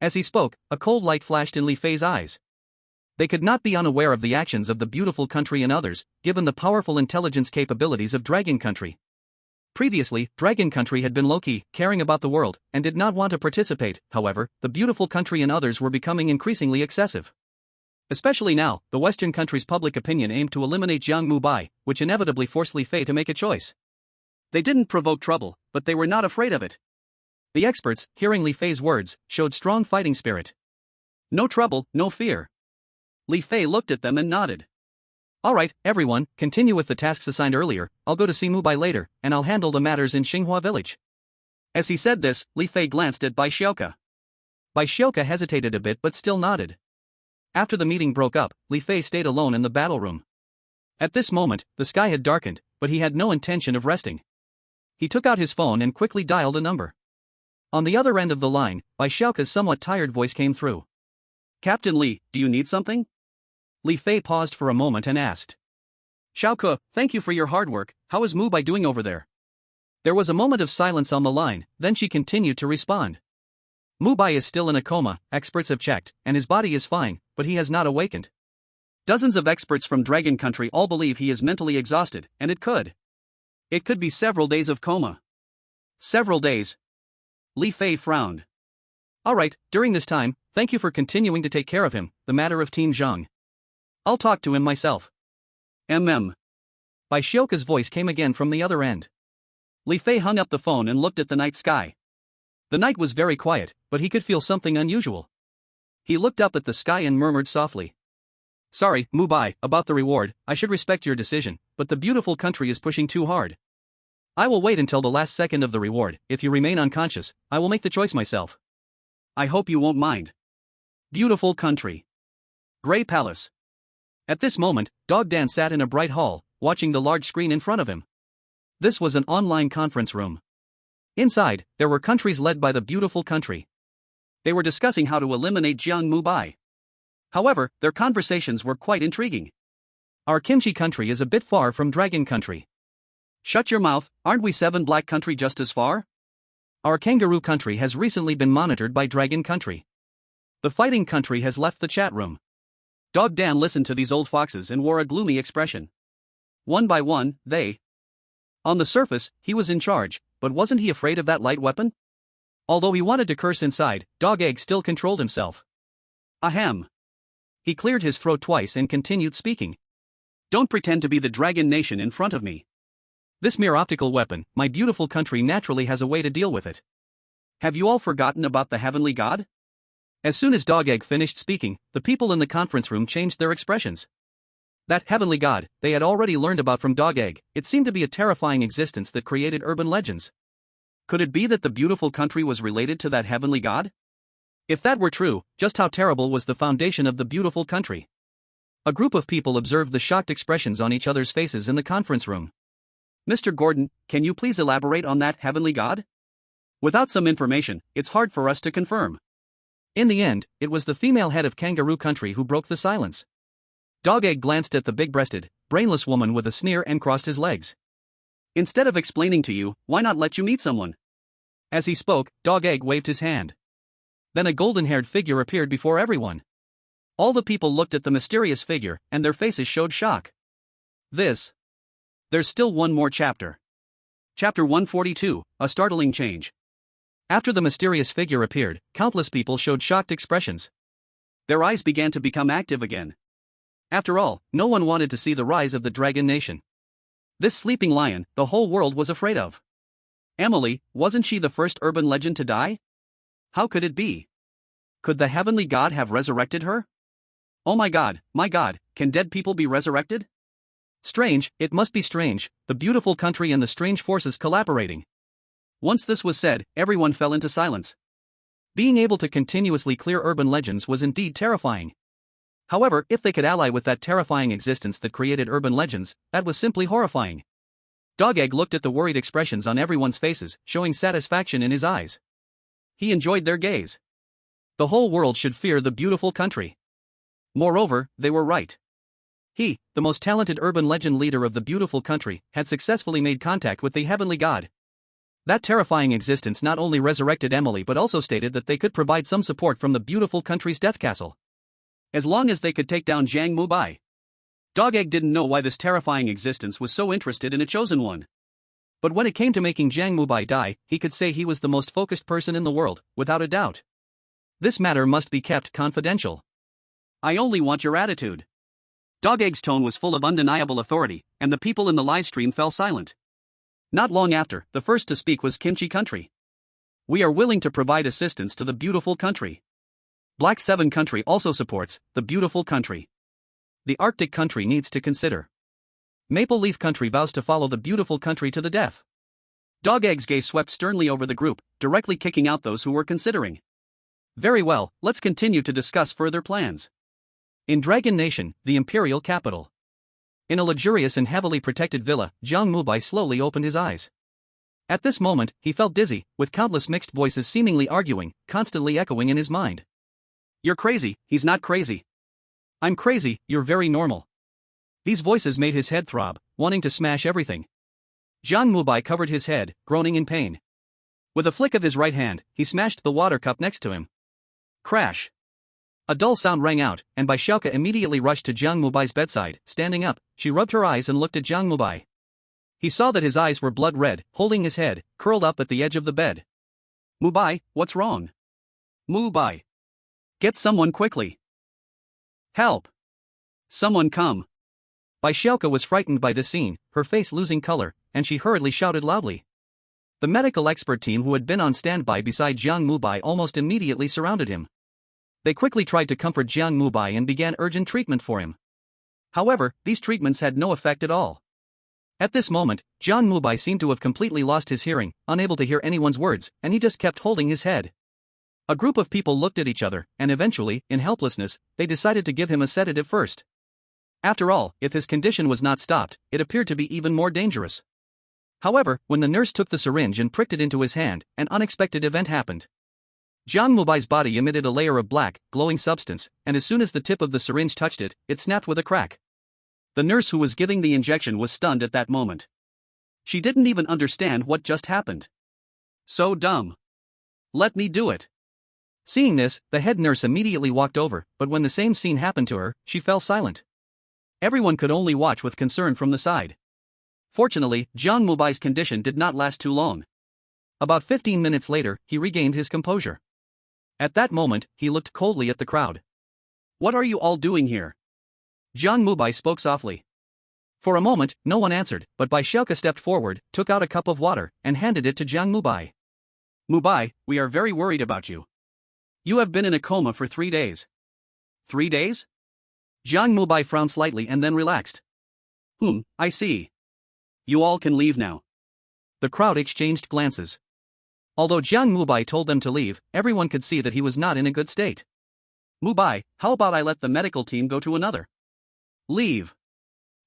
As he spoke, a cold light flashed in Li Fei's eyes. They could not be unaware of the actions of the beautiful country and others, given the powerful intelligence capabilities of Dragon Country. Previously, Dragon Country had been low-key, caring about the world, and did not want to participate. However, the beautiful country and others were becoming increasingly excessive. Especially now, the Western country's public opinion aimed to eliminate Jiang Mubai, which inevitably forced Li Fei to make a choice. They didn't provoke trouble, but they were not afraid of it. The experts, hearing Li Fei's words, showed strong fighting spirit. No trouble, no fear. Li Fei looked at them and nodded. Alright, everyone, continue with the tasks assigned earlier. I'll go to see Mubai later, and I'll handle the matters in Xinghua village. As he said this, Li Fei glanced at Bai Xiaoke. Bai Xiaoke hesitated a bit but still nodded. After the meeting broke up, Li Fei stayed alone in the battle room. At this moment, the sky had darkened, but he had no intention of resting. He took out his phone and quickly dialed a number. On the other end of the line, Bai Xiaoke's somewhat tired voice came through. Captain Li, do you need something? Li Fei paused for a moment and asked. Xiaoke, thank you for your hard work. How is Mubai doing over there? There was a moment of silence on the line, then she continued to respond. Mubai is still in a coma, experts have checked, and his body is fine, but he has not awakened. Dozens of experts from Dragon Country all believe he is mentally exhausted, and it could be several days of coma. Several days? Li Fei frowned. Alright, during this time, thank you for continuing to take care of him, the matter of Team Zhang. I'll talk to him myself. Bai Xiaoke's voice came again from the other end. Li Fei hung up the phone and looked at the night sky. The night was very quiet, but he could feel something unusual. He looked up at the sky and murmured softly. Sorry, Mubai, about the reward. I should respect your decision, but the beautiful country is pushing too hard. I will wait until the last second of the reward. If you remain unconscious, I will make the choice myself. I hope you won't mind. Beautiful country. Grey Palace. At this moment, Dog Dan sat in a bright hall, watching the large screen in front of him. This was an online conference room. Inside, there were countries led by the beautiful country. They were discussing how to eliminate Jiang Mubai. However, their conversations were quite intriguing. Our kimchi country is a bit far from Dragon Country. Shut your mouth, aren't we 7 Black Country just as far? Our kangaroo country has recently been monitored by Dragon Country. The fighting country has left the chat room. Dog Dan listened to these old foxes and wore a gloomy expression. One by one, On the surface, he was in charge, but wasn't he afraid of that light weapon? Although he wanted to curse inside, Dog Egg still controlled himself. Ahem. He cleared his throat twice and continued speaking. Don't pretend to be the Dragon Nation in front of me. This mere optical weapon, my beautiful country naturally has a way to deal with it. Have you all forgotten about the heavenly god? As soon as Dog Egg finished speaking, the people in the conference room changed their expressions. That heavenly god, they had already learned about from Dog Egg. It seemed to be a terrifying existence that created urban legends. Could it be that the beautiful country was related to that heavenly god? If that were true, just how terrible was the foundation of the beautiful country? A group of people observed the shocked expressions on each other's faces in the conference room. Mr. Gordon, can you please elaborate on that heavenly god? Without some information, it's hard for us to confirm. In the end, it was the female head of Kangaroo Country who broke the silence. Dog Egg glanced at the big-breasted, brainless woman with a sneer and crossed his legs. Instead of explaining to you, why not let you meet someone? As he spoke, Dog Egg waved his hand. Then a golden-haired figure appeared before everyone. All the people looked at the mysterious figure, and their faces showed shock. There's still one more chapter. Chapter 142, A Startling Change. After the mysterious figure appeared, countless people showed shocked expressions. Their eyes began to become active again. After all, no one wanted to see the rise of the Dragon Nation. This sleeping lion, the whole world was afraid of. Emily, wasn't she the first urban legend to die? How could it be? Could the heavenly god have resurrected her? Oh my god, can dead people be resurrected? Strange, it must be strange, the beautiful country and the strange forces collaborating. Once this was said, everyone fell into silence. Being able to continuously clear urban legends was indeed terrifying. However, if they could ally with that terrifying existence that created urban legends, that was simply horrifying. Dog Egg looked at the worried expressions on everyone's faces, showing satisfaction in his eyes. He enjoyed their gaze. The whole world should fear the beautiful country. Moreover, they were right. He, the most talented urban legend leader of the beautiful country, had successfully made contact with the heavenly god. That terrifying existence not only resurrected Emily but also stated that they could provide some support from the beautiful country's death castle. As long as they could take down Jiang Mubai. Dog Egg didn't know why this terrifying existence was so interested in a chosen one. But when it came to making Jiang Mubai die, he could say he was the most focused person in the world, without a doubt. This matter must be kept confidential. I only want your attitude. Dog Egg's tone was full of undeniable authority, and the people in the livestream fell silent. Not long after, the first to speak was Kimchi Country. We are willing to provide assistance to the beautiful country. Black 7 Country also supports the beautiful country. The Arctic country needs to consider. Maple Leaf Country vows to follow the beautiful country to the death. Dog Egg's gaze swept sternly over the group, directly kicking out those who were considering. Very well, let's continue to discuss further plans. In Dragon Nation, the imperial capital. In a luxurious and heavily protected villa, Jiang Mubai slowly opened his eyes. At this moment, he felt dizzy, with countless mixed voices seemingly arguing, constantly echoing in his mind. You're crazy, he's not crazy. I'm crazy, you're very normal. These voices made his head throb, wanting to smash everything. Jiang Mubai covered his head, groaning in pain. With a flick of his right hand, he smashed the water cup next to him. Crash! A dull sound rang out, and Baishauka immediately rushed to Jiang Mubai's bedside. Standing up, she rubbed her eyes and looked at Jiang Mubai. He saw that his eyes were blood red, holding his head, curled up at the edge of the bed. Mubai, what's wrong? Mubai! Get someone quickly! Help! Someone come! Baishauka was frightened by this scene, her face losing color, and she hurriedly shouted loudly. The medical expert team who had been on standby beside Jiang Mubai almost immediately surrounded him. They quickly tried to comfort Jiang Mubai and began urgent treatment for him. However, these treatments had no effect at all. At this moment, Jiang Mubai seemed to have completely lost his hearing, unable to hear anyone's words, and he just kept holding his head. A group of people looked at each other, and eventually, in helplessness, they decided to give him a sedative first. After all, if his condition was not stopped, it appeared to be even more dangerous. However, when the nurse took the syringe and pricked it into his hand, an unexpected event happened. Jiang Mubai's body emitted a layer of black, glowing substance, and as soon as the tip of the syringe touched it, it snapped with a crack. The nurse who was giving the injection was stunned at that moment. She didn't even understand what just happened. So dumb. Let me do it. Seeing this, the head nurse immediately walked over, but when the same scene happened to her, she fell silent. Everyone could only watch with concern from the side. Fortunately, Jiang Mubai's condition did not last too long. About 15 minutes later, he regained his composure. At that moment, he looked coldly at the crowd. What are you all doing here? Jiang Mubai spoke softly. For a moment, no one answered, but Baishauka stepped forward, took out a cup of water, and handed it to Jiang Mubai. Mubai, we are very worried about you. You have been in a coma for 3 days. 3 days? Jiang Mubai frowned slightly and then relaxed. I see. You all can leave now. The crowd exchanged glances. Although Jiang Mubai told them to leave, everyone could see that he was not in a good state. Mubai, how about I let the medical team go to another? Leave.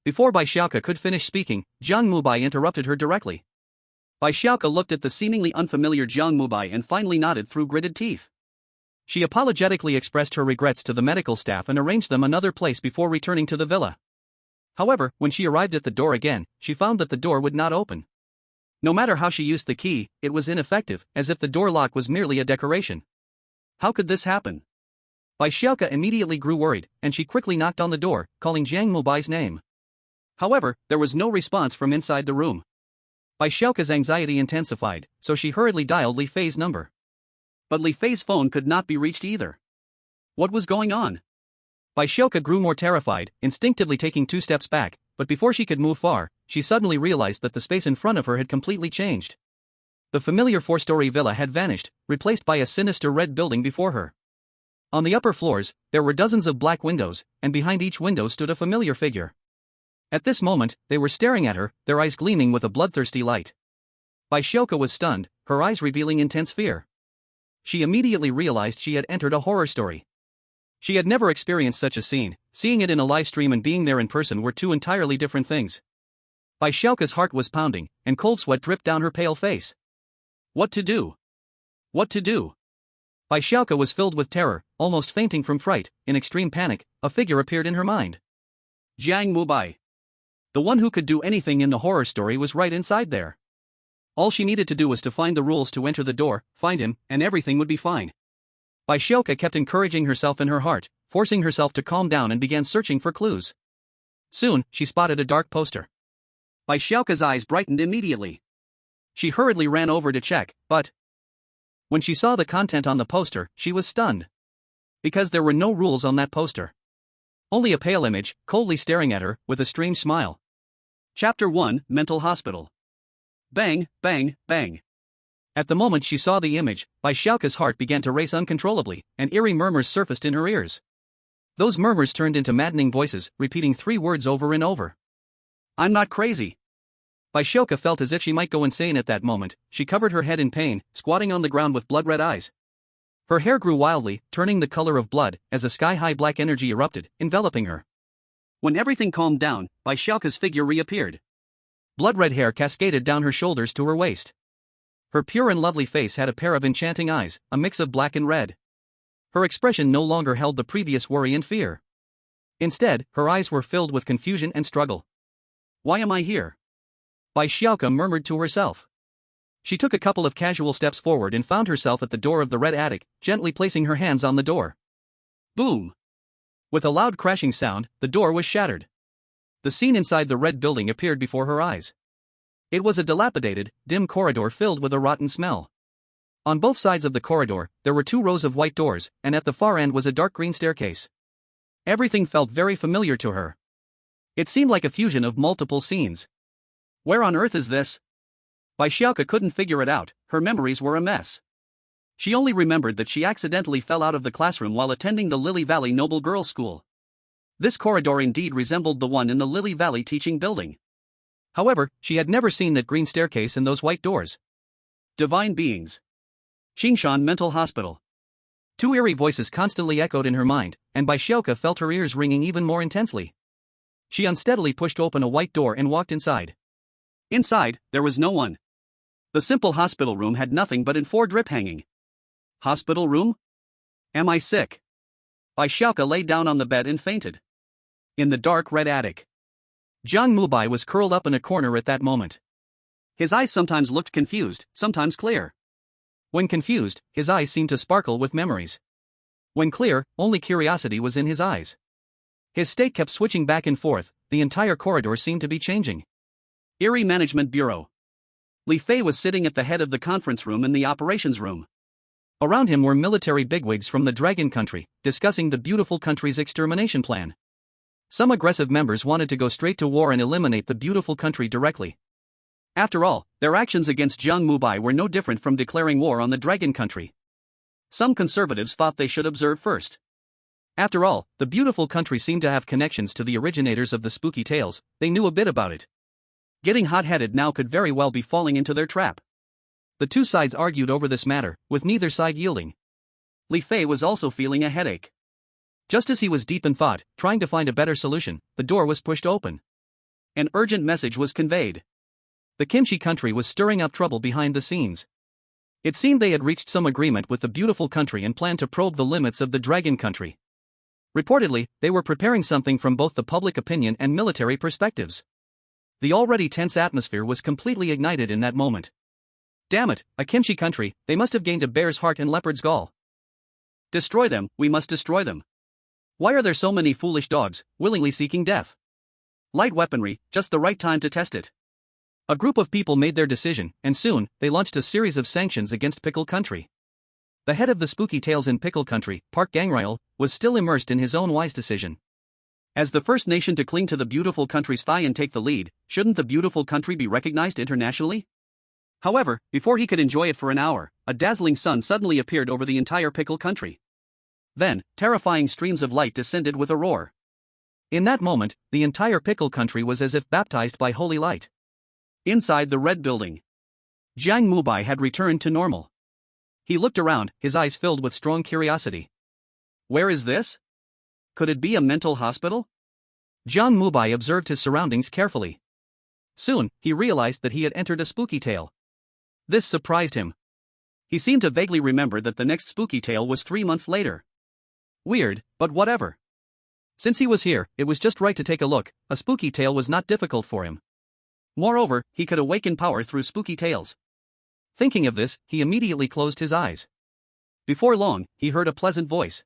Before Baishauka could finish speaking, Jiang Mubai interrupted her directly. Baishauka looked at the seemingly unfamiliar Jiang Mubai and finally nodded through gritted teeth. She apologetically expressed her regrets to the medical staff and arranged them another place before returning to the villa. However, when she arrived at the door again, she found that the door would not open. No matter how she used the key, it was ineffective, as if the door lock was merely a decoration. How could this happen? Bai Xiaoke immediately grew worried, and she quickly knocked on the door, calling Jiang Mubai's name. However, there was no response from inside the room. Bai Xiaoke's anxiety intensified, so she hurriedly dialed Li Fei's number. But Li Fei's phone could not be reached either. What was going on? Bai Xiaoke grew more terrified, instinctively taking 2 steps back, but before she could move far, she suddenly realized that the space in front of her had completely changed. The familiar 4-story villa had vanished, replaced by a sinister red building before her. On the upper floors, there were dozens of black windows, and behind each window stood a familiar figure. At this moment, they were staring at her, their eyes gleaming with a bloodthirsty light. Bai Xiaoke was stunned, her eyes revealing intense fear. She immediately realized she had entered a horror story. She had never experienced such a scene. Seeing it in a live stream and being there in person were 2 entirely different things. Bai Xiaoke's heart was pounding, and cold sweat dripped down her pale face. What to do? What to do? Bai Xiaoke was filled with terror, almost fainting from fright. In extreme panic, a figure appeared in her mind. Jiang Mubai. The one who could do anything in the horror story was right inside there. All she needed to do was to find the rules to enter the door, find him, and everything would be fine. Bai Xiaoke kept encouraging herself in her heart, forcing herself to calm down and began searching for clues. Soon, she spotted a dark poster. Bai Xiaoke's eyes brightened immediately. She hurriedly ran over to check, but when she saw the content on the poster, she was stunned. Because there were no rules on that poster. Only a pale image, coldly staring at her, with a strange smile. Chapter 1, Mental Hospital. Bang, bang, bang. At the moment she saw the image, Bai Xiaoke's heart began to race uncontrollably, and eerie murmurs surfaced in her ears. Those murmurs turned into maddening voices, repeating 3 words over and over. I'm not crazy. Bai Xiaoke felt as if she might go insane at that moment. She covered her head in pain, squatting on the ground with blood-red eyes. Her hair grew wildly, turning the color of blood, as a sky-high black energy erupted, enveloping her. When everything calmed down, Bai Xiaoke's figure reappeared. Blood-red hair cascaded down her shoulders to her waist. Her pure and lovely face had a pair of enchanting eyes, a mix of black and red. Her expression no longer held the previous worry and fear. Instead, her eyes were filled with confusion and struggle. Why am I here? Bai Xiaoke murmured to herself. She took a couple of casual steps forward and found herself at the door of the red attic, gently placing her hands on the door. Boom! With a loud crashing sound, the door was shattered. The scene inside the red building appeared before her eyes. It was a dilapidated, dim corridor filled with a rotten smell. On both sides of the corridor, there were 2 rows of white doors, and at the far end was a dark green staircase. Everything felt very familiar to her. It seemed like a fusion of multiple scenes. Where on earth is this? Bai Xiaoke couldn't figure it out, her memories were a mess. She only remembered that she accidentally fell out of the classroom while attending the Lily Valley Noble Girls' School. This corridor indeed resembled the one in the Lily Valley Teaching Building. However, she had never seen that green staircase and those white doors. Divine beings. Qingshan Mental Hospital. 2 eerie voices constantly echoed in her mind, and Bai Xiaoke felt her ears ringing even more intensely. She unsteadily pushed open a white door and walked inside. Inside, there was no one. The simple hospital room had nothing but an 4 drip hanging. Hospital room? Am I sick? Bai Xiaoke lay down on the bed and fainted. In the dark red attic. Jiang Mubai was curled up in a corner at that moment. His eyes sometimes looked confused, sometimes clear. When confused, his eyes seemed to sparkle with memories. When clear, only curiosity was in his eyes. His state kept switching back and forth, the entire corridor seemed to be changing. Eerie Management Bureau. Li Fei was sitting at the head of the conference room in the operations room. Around him were military bigwigs from the Dragon Country, discussing the beautiful country's extermination plan. Some aggressive members wanted to go straight to war and eliminate the beautiful country directly. After all, their actions against Jiang Mubai were no different from declaring war on the Dragon Country. Some conservatives thought they should observe first. After all, the beautiful country seemed to have connections to the originators of the spooky tales, they knew a bit about it. Getting hot-headed now could very well be falling into their trap. The 2 sides argued over this matter, with neither side yielding. Li Fei was also feeling a headache. Just as he was deep in thought, trying to find a better solution, the door was pushed open. An urgent message was conveyed. The Kimchi country was stirring up trouble behind the scenes. It seemed they had reached some agreement with the beautiful country and planned to probe the limits of the Dragon Country. Reportedly, they were preparing something from both the public opinion and military perspectives. The already tense atmosphere was completely ignited in that moment. Damn it, a Kimchi country, they must have gained a bear's heart and leopard's gall. Destroy them, we must destroy them. Why are there so many foolish dogs, willingly seeking death? Light weaponry, just the right time to test it. A group of people made their decision, and soon, they launched a series of sanctions against Pickle Country. The head of the spooky tales in Pickle Country, Park Gangryle, was still immersed in his own wise decision. As the first nation to cling to the beautiful country's thigh and take the lead, shouldn't the beautiful country be recognized internationally? However, before he could enjoy it for an hour, a dazzling sun suddenly appeared over the entire Pickle Country. Then, terrifying streams of light descended with a roar. In that moment, the entire Pickle Country was as if baptized by holy light. Inside the red building, Jiang Mubai had returned to normal. He looked around, his eyes filled with strong curiosity. Where is this? Could it be a mental hospital? Jiang Mubai observed his surroundings carefully. Soon, he realized that he had entered a spooky tale. This surprised him. He seemed to vaguely remember that the next spooky tale was 3 months later. Weird, but whatever. Since he was here, it was just right to take a look. A spooky tale was not difficult for him. Moreover, he could awaken power through spooky tales. Thinking of this, he immediately closed his eyes. Before long, he heard a pleasant voice.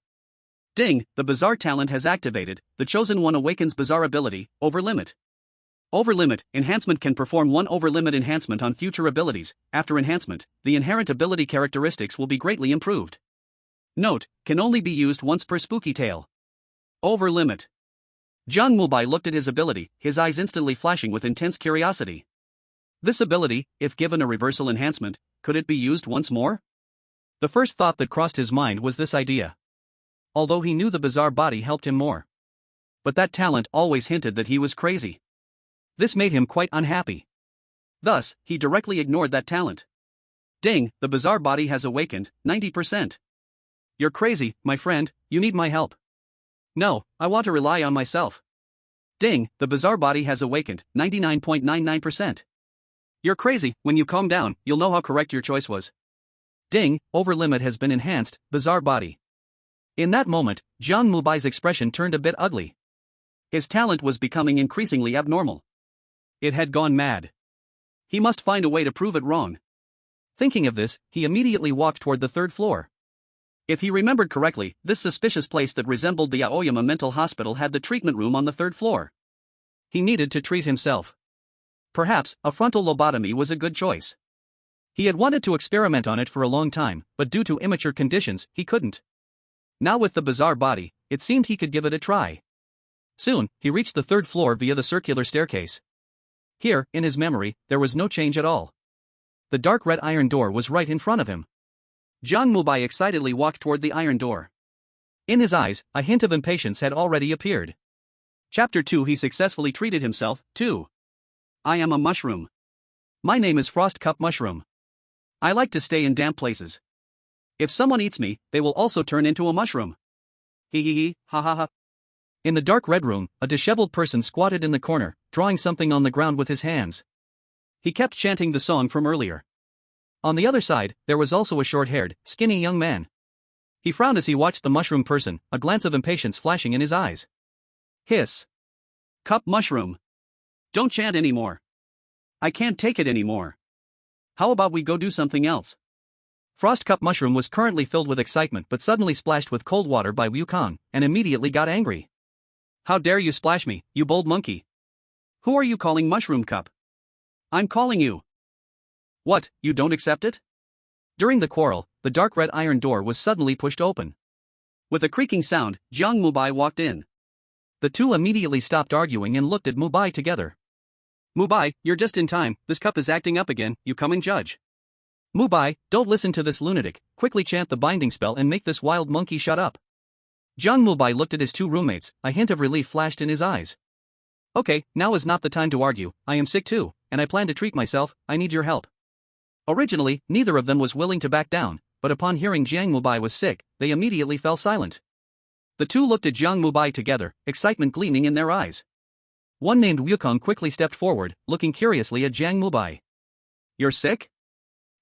Ding, the bizarre talent has activated. The chosen one awakens bizarre ability, Overlimit. Overlimit, enhancement can perform one overlimit enhancement on future abilities. After enhancement, the inherent ability characteristics will be greatly improved. Note, can only be used once per spooky tale. Overlimit. Jiang Mubai looked at his ability, his eyes instantly flashing with intense curiosity. This ability, if given a reversal enhancement, could it be used once more? The first thought that crossed his mind was this idea. Although he knew the bizarre body helped him more. But that talent always hinted that he was crazy. This made him quite unhappy. Thus, he directly ignored that talent. Ding, the bizarre body has awakened, 90%. You're crazy, my friend, you need my help. No, I want to rely on myself. Ding, the bizarre body has awakened, 99.99%. You're crazy, when you calm down, you'll know how correct your choice was. Ding, overlimit has been enhanced, bizarre body. In that moment, Jiang Mubai's expression turned a bit ugly. His talent was becoming increasingly abnormal. It had gone mad. He must find a way to prove it wrong. Thinking of this, he immediately walked toward the 3rd floor. If he remembered correctly, this suspicious place that resembled the Aoyama mental hospital had the treatment room on the 3rd floor. He needed to treat himself. Perhaps, a frontal lobotomy was a good choice. He had wanted to experiment on it for a long time, but due to immature conditions, he couldn't. Now with the bizarre body, it seemed he could give it a try. Soon, he reached the 3rd floor via the circular staircase. Here, in his memory, there was no change at all. The dark red iron door was right in front of him. Jiang Mubai excitedly walked toward the iron door. In his eyes, a hint of impatience had already appeared. Chapter 2. He successfully treated himself, too. I am a mushroom. My name is Frost Cup Mushroom. I like to stay in damp places. If someone eats me, they will also turn into a mushroom. Hee hee hee, ha ha ha. In the dark red room, a disheveled person squatted in the corner, drawing something on the ground with his hands. He kept chanting the song from earlier. On the other side, there was also a short-haired, skinny young man. He frowned as he watched the mushroom person, a glance of impatience flashing in his eyes. Hiss. Cup Mushroom. Don't chant anymore. I can't take it anymore. How about we go do something else? Frost Cup Mushroom was currently filled with excitement but suddenly splashed with cold water by Wukong, and immediately got angry. How dare you splash me, you bold monkey? Who are you calling Mushroom Cup? I'm calling you. What, you don't accept it? During the quarrel, the dark red iron door was suddenly pushed open. With a creaking sound, Jiang Mubai walked in. The two immediately stopped arguing and looked at Mubai together. Mubai, you're just in time, this cup is acting up again, you coming judge. Mubai, don't listen to this lunatic, quickly chant the binding spell and make this wild monkey shut up. Jiang Mubai looked at his two roommates, a hint of relief flashed in his eyes. Okay, now is not the time to argue, I am sick too, and I plan to treat myself, I need your help. Originally, neither of them was willing to back down, but upon hearing Jiang Mubai was sick, they immediately fell silent. The two looked at Jiang Mubai together, excitement gleaming in their eyes. One named Wukong quickly stepped forward, looking curiously at Jiang Mubai. You're sick?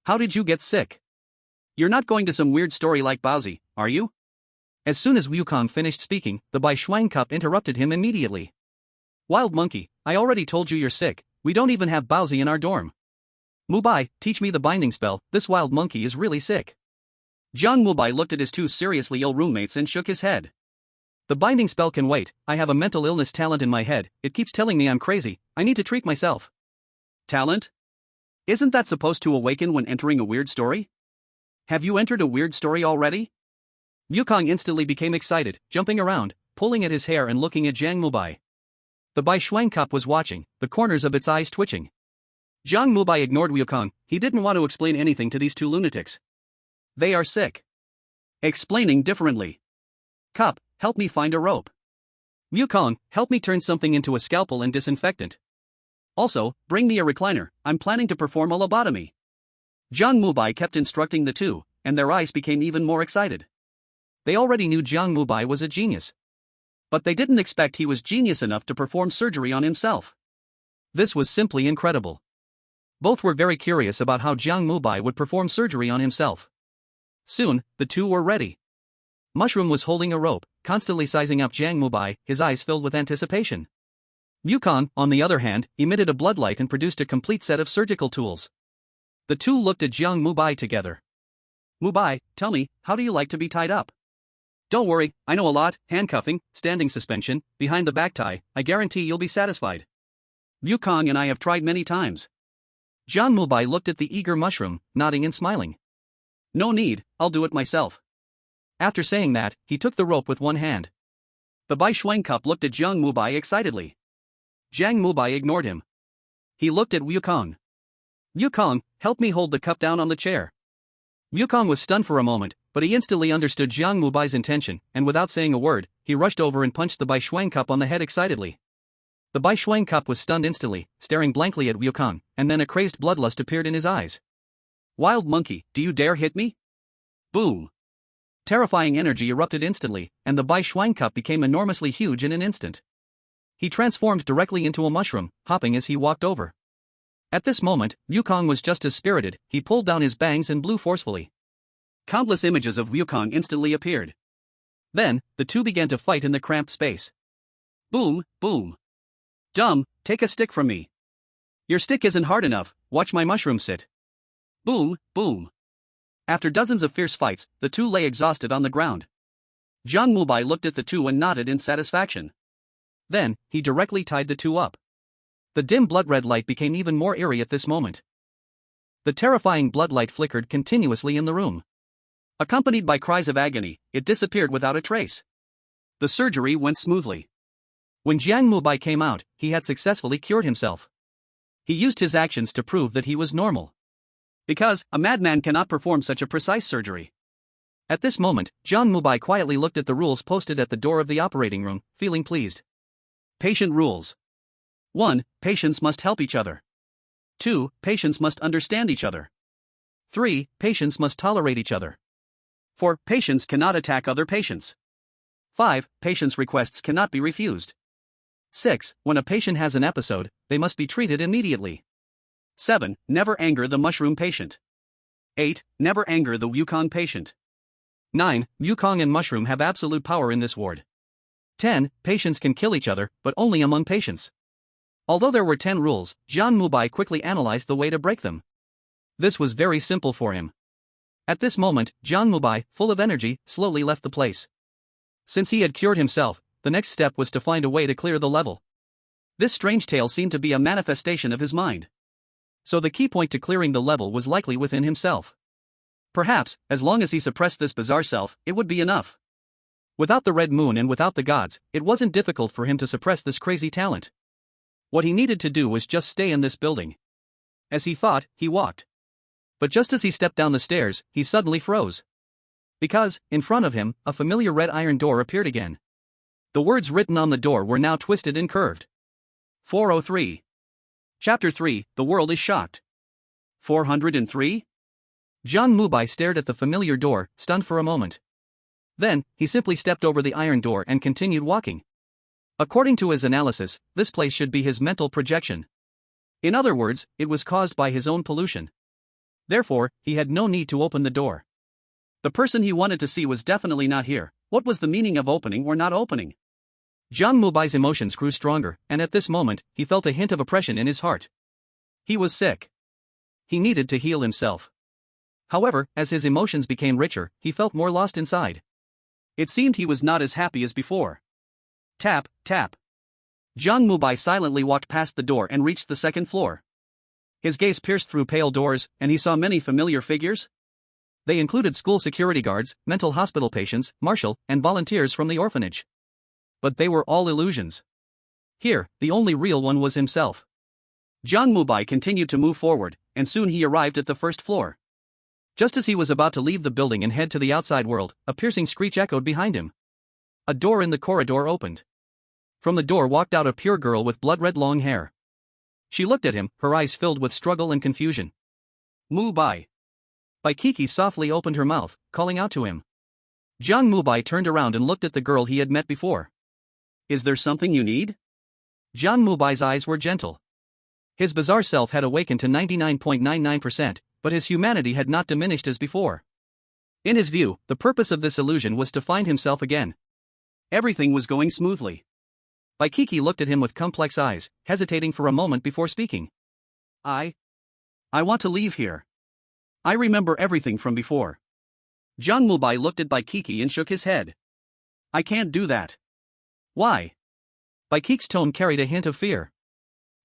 How did you get sick? You're not going to some weird story like Baozi, are you? As soon as Wukong finished speaking, the Bai Shuang Cup interrupted him immediately. Wild monkey, I already told you you're sick, we don't even have Baozi in our dorm. Mubai, teach me the binding spell, this wild monkey is really sick. Jiang Mubai looked at his two seriously ill roommates and shook his head. The binding spell can wait. I have a mental illness talent in my head, it keeps telling me I'm crazy, I need to treat myself. Talent? Isn't that supposed to awaken when entering a weird story? Have you entered a weird story already? Yukong instantly became excited, jumping around, pulling at his hair and looking at Jiang Mubai. The Bai Shuang cup was watching, the corners of its eyes twitching. Jiang Mubai ignored Yukong, he didn't want to explain anything to these two lunatics. They are sick. Explaining differently. Cup, help me find a rope. Yukong, help me turn something into a scalpel and disinfectant. Also, bring me a recliner, I'm planning to perform a lobotomy. Jiang Mubai kept instructing the two, and their eyes became even more excited. They already knew Jiang Mubai was a genius. But they didn't expect he was genius enough to perform surgery on himself. This was simply incredible. Both were very curious about how Jiang Mubai would perform surgery on himself. Soon, the two were ready. Mushroom was holding a rope, constantly sizing up Jiang Mubai, his eyes filled with anticipation. Yukong, on the other hand, emitted a bloodlight and produced a complete set of surgical tools. The two looked at Jiang Mubai together. Mubai, tell me, how do you like to be tied up? Don't worry, I know a lot, handcuffing, standing suspension, behind the back tie, I guarantee you'll be satisfied. Yukong and I have tried many times. Jiang Mubai looked at the eager mushroom, nodding and smiling. No need, I'll do it myself. After saying that, he took the rope with one hand. The Bai Shuang cup looked at Jiang Mubai excitedly. Jiang Mubai ignored him. He looked at Yukong. Yukong, help me hold the cup down on the chair. Yukong was stunned for a moment, but he instantly understood Jiang Mubai's intention, and without saying a word, he rushed over and punched the Bai Shuang cup on the head excitedly. The Bai Shuang cup was stunned instantly, staring blankly at Yukong, and then a crazed bloodlust appeared in his eyes. Wild monkey, do you dare hit me? Boom! Terrifying energy erupted instantly, and the Bai Shuang cup became enormously huge in an instant. He transformed directly into a mushroom, hopping as he walked over. At this moment, Yukong was just as spirited, he pulled down his bangs and blew forcefully. Countless images of Yukong instantly appeared. Then, the two began to fight in the cramped space. Boom, boom. Dumb, take a stick from me. Your stick isn't hard enough, watch my mushroom sit. Boom, boom. After dozens of fierce fights, the two lay exhausted on the ground. Jiang Mubai looked at the two and nodded in satisfaction. Then, he directly tied the two up. The dim blood-red light became even more eerie at this moment. The terrifying bloodlight flickered continuously in the room. Accompanied by cries of agony, it disappeared without a trace. The surgery went smoothly. When Jiang Mubai came out, he had successfully cured himself. He used his actions to prove that he was normal. Because, a madman cannot perform such a precise surgery. At this moment, Jiang Mubai quietly looked at the rules posted at the door of the operating room, feeling pleased. Patient rules. 1. Patients must help each other. 2. Patients must understand each other. 3. Patients must tolerate each other. 4. Patients cannot attack other patients. 5. Patients' requests cannot be refused. 6. When a patient has an episode, they must be treated immediately. 7. Never anger the mushroom patient. 8. Never anger the Wukong patient. 9. Wukong and mushroom have absolute power in this ward. 10. Patients can kill each other, but only among patients. Although there were 10 rules, Jiang Mubai quickly analyzed the way to break them. This was very simple for him. At this moment, Jiang Mubai, full of energy, slowly left the place. Since he had cured himself, the next step was to find a way to clear the level. This strange tale seemed to be a manifestation of his mind. So the key point to clearing the level was likely within himself. Perhaps, as long as he suppressed this bizarre self, it would be enough. Without the red moon and without the gods, it wasn't difficult for him to suppress this crazy talent. What he needed to do was just stay in this building. As he thought, he walked. But just as he stepped down the stairs, he suddenly froze. Because, in front of him, a familiar red iron door appeared again. The words written on the door were now twisted and curved. 403. Chapter 3, The World is Shocked. 403? Jiang Mubai stared at the familiar door, stunned for a moment. Then, he simply stepped over the iron door and continued walking. According to his analysis, this place should be his mental projection. In other words, it was caused by his own pollution. Therefore, he had no need to open the door. The person he wanted to see was definitely not here. What was the meaning of opening or not opening? Jiang Mubai's emotions grew stronger, and at this moment, he felt a hint of oppression in his heart. He was sick. He needed to heal himself. However, as his emotions became richer, he felt more lost inside. It seemed he was not as happy as before. Tap, tap. Jiang Mubai silently walked past the door and reached the second floor. His gaze pierced through pale doors, and he saw many familiar figures. They included school security guards, mental hospital patients, marshal, and volunteers from the orphanage. But they were all illusions. Here, the only real one was himself. Jiang Mubai continued to move forward, and soon he arrived at the first floor. Just as he was about to leave the building and head to the outside world, a piercing screech echoed behind him. A door in the corridor opened. From the door walked out a pure girl with blood-red long hair. She looked at him, her eyes filled with struggle and confusion. Mubai. Kiki softly opened her mouth, calling out to him. Jiang Mubai turned around and looked at the girl he had met before. Is there something you need? Jiang Mubai's eyes were gentle. His bizarre self had awakened to 99.99%, but his humanity had not diminished as before. In his view, the purpose of this illusion was to find himself again. Everything was going smoothly. Kiki looked at him with complex eyes, hesitating for a moment before speaking. I want to leave here. I remember everything from before. Jiang Mubai looked at Kiki and shook his head. I can't do that. Why? Kiki's tone carried a hint of fear.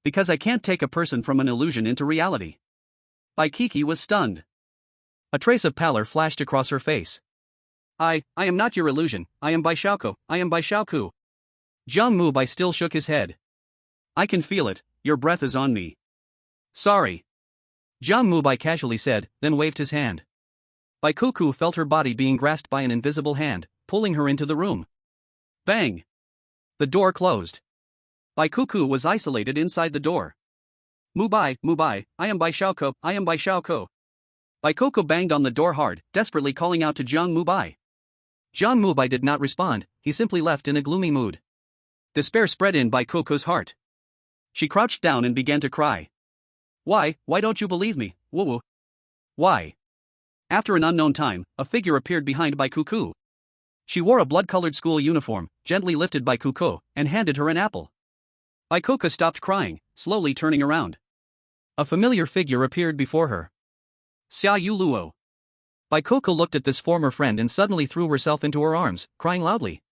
Because I can't take a person from an illusion into reality. Kiki was stunned. A trace of pallor flashed across her face. I am not your illusion, I am Bai Xiaoko, I am Bai Xiaoku. Jiang Mubai still shook his head. I can feel it, your breath is on me. Sorry. Jiang Mubai casually said, then waved his hand. Bai Kuku felt her body being grasped by an invisible hand, pulling her into the room. Bang! The door closed. Bai Kuku was isolated inside the door. Mubai, I am Bai Xiaoko, I am Bai Xiaoko. Bai Kuku banged on the door hard, desperately calling out to Jiang Mubai. Jiang Mubai did not respond, he simply left in a gloomy mood. Despair spread in Bai Kuku's heart. She crouched down and began to cry. Why don't you believe me, woo-woo? Why? After an unknown time, a figure appeared behind Bai Kuku. She wore a blood-colored school uniform, gently lifted Bai Kuku, and handed her an apple. Bai Kuku stopped crying, slowly turning around. A familiar figure appeared before her. Xia Yuluo. Bai Kuku looked at this former friend and suddenly threw herself into her arms, crying loudly.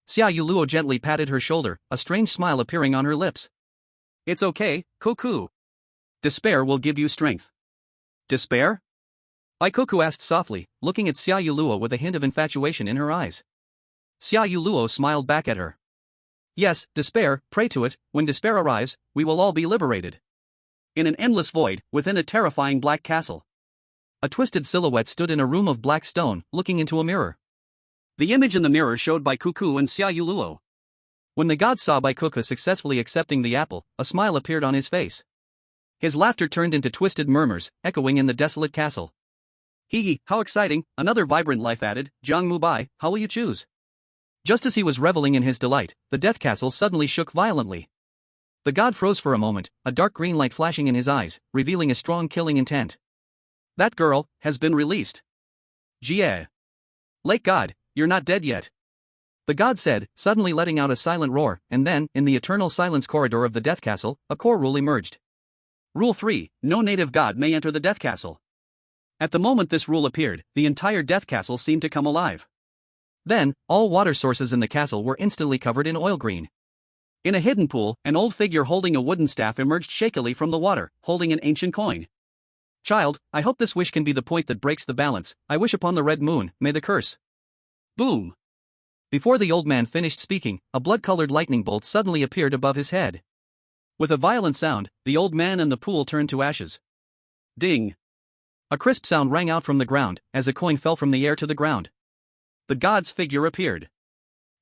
Xia Yuluo gently patted her shoulder, a strange smile appearing on her lips. It's okay, Kuku. Despair will give you strength. Despair? Bai Kuku asked softly, looking at Xia Yuluo with a hint of infatuation in her eyes. Xia Yuluo smiled back at her. Yes, despair, pray to it, when despair arrives, we will all be liberated. In an endless void, within a terrifying black castle. A twisted silhouette stood in a room of black stone, looking into a mirror. The image in the mirror showed Bai Kuku and Xia Yuluo. When the god saw Bai Kuku successfully accepting the apple, a smile appeared on his face. His laughter turned into twisted murmurs, echoing in the desolate castle. Hee, how exciting, another vibrant life added. Jiang Mubai, how will you choose? Just as he was reveling in his delight, the death castle suddenly shook violently. The god froze for a moment, a dark green light flashing in his eyes, revealing a strong killing intent. That girl has been released. Jie. Lake god, you're not dead yet. The god said, suddenly letting out a silent roar, and then, in the eternal silence corridor of the death castle, a core rule emerged. Rule 3, no native god may enter the death castle. At the moment this rule appeared, the entire death castle seemed to come alive. Then, all water sources in the castle were instantly covered in oil green. In a hidden pool, an old figure holding a wooden staff emerged shakily from the water, holding an ancient coin. Child, I hope this wish can be the point that breaks the balance. I wish upon the red moon, may the curse. Boom! Before the old man finished speaking, a blood-colored lightning bolt suddenly appeared above his head. With a violent sound, the old man and the pool turned to ashes. Ding! A crisp sound rang out from the ground, as a coin fell from the air to the ground. The god's figure appeared.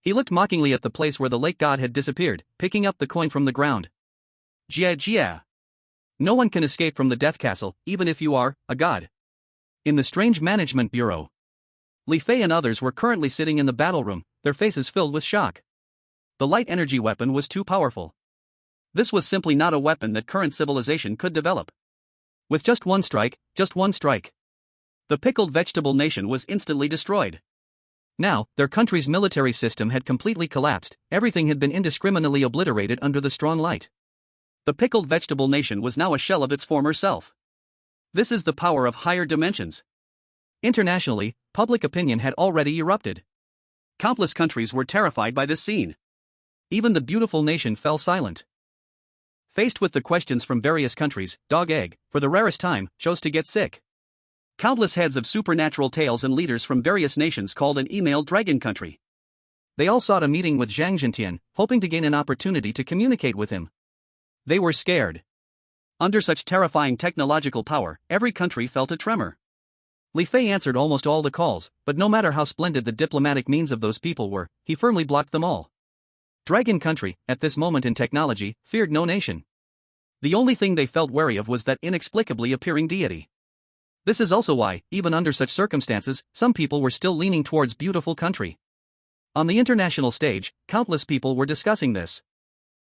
He looked mockingly at the place where the lake god had disappeared, picking up the coin from the ground. Jia. No one can escape from the death castle, even if you are a god. In the strange management bureau, Li Fei and others were currently sitting in the battle room, their faces filled with shock. The light energy weapon was too powerful. This was simply not a weapon that current civilization could develop. With just one strike, the pickled vegetable nation was instantly destroyed. Now, their country's military system had completely collapsed, everything had been indiscriminately obliterated under the strong light. The pickled vegetable nation was now a shell of its former self. This is the power of higher dimensions. Internationally, public opinion had already erupted. Countless countries were terrified by this scene. Even the beautiful nation fell silent. Faced with the questions from various countries, Dog Egg, for the rarest time, chose to get sick. Countless heads of supernatural tales and leaders from various nations called and emailed Dragon Country. They all sought a meeting with Zhang Zhentian, hoping to gain an opportunity to communicate with him. They were scared. Under such terrifying technological power, every country felt a tremor. Li Fei answered almost all the calls, but no matter how splendid the diplomatic means of those people were, he firmly blocked them all. Dragon Country, at this moment in technology, feared no nation. The only thing they felt wary of was that inexplicably appearing deity. This is also why, even under such circumstances, some people were still leaning towards beautiful country. On the international stage, countless people were discussing this.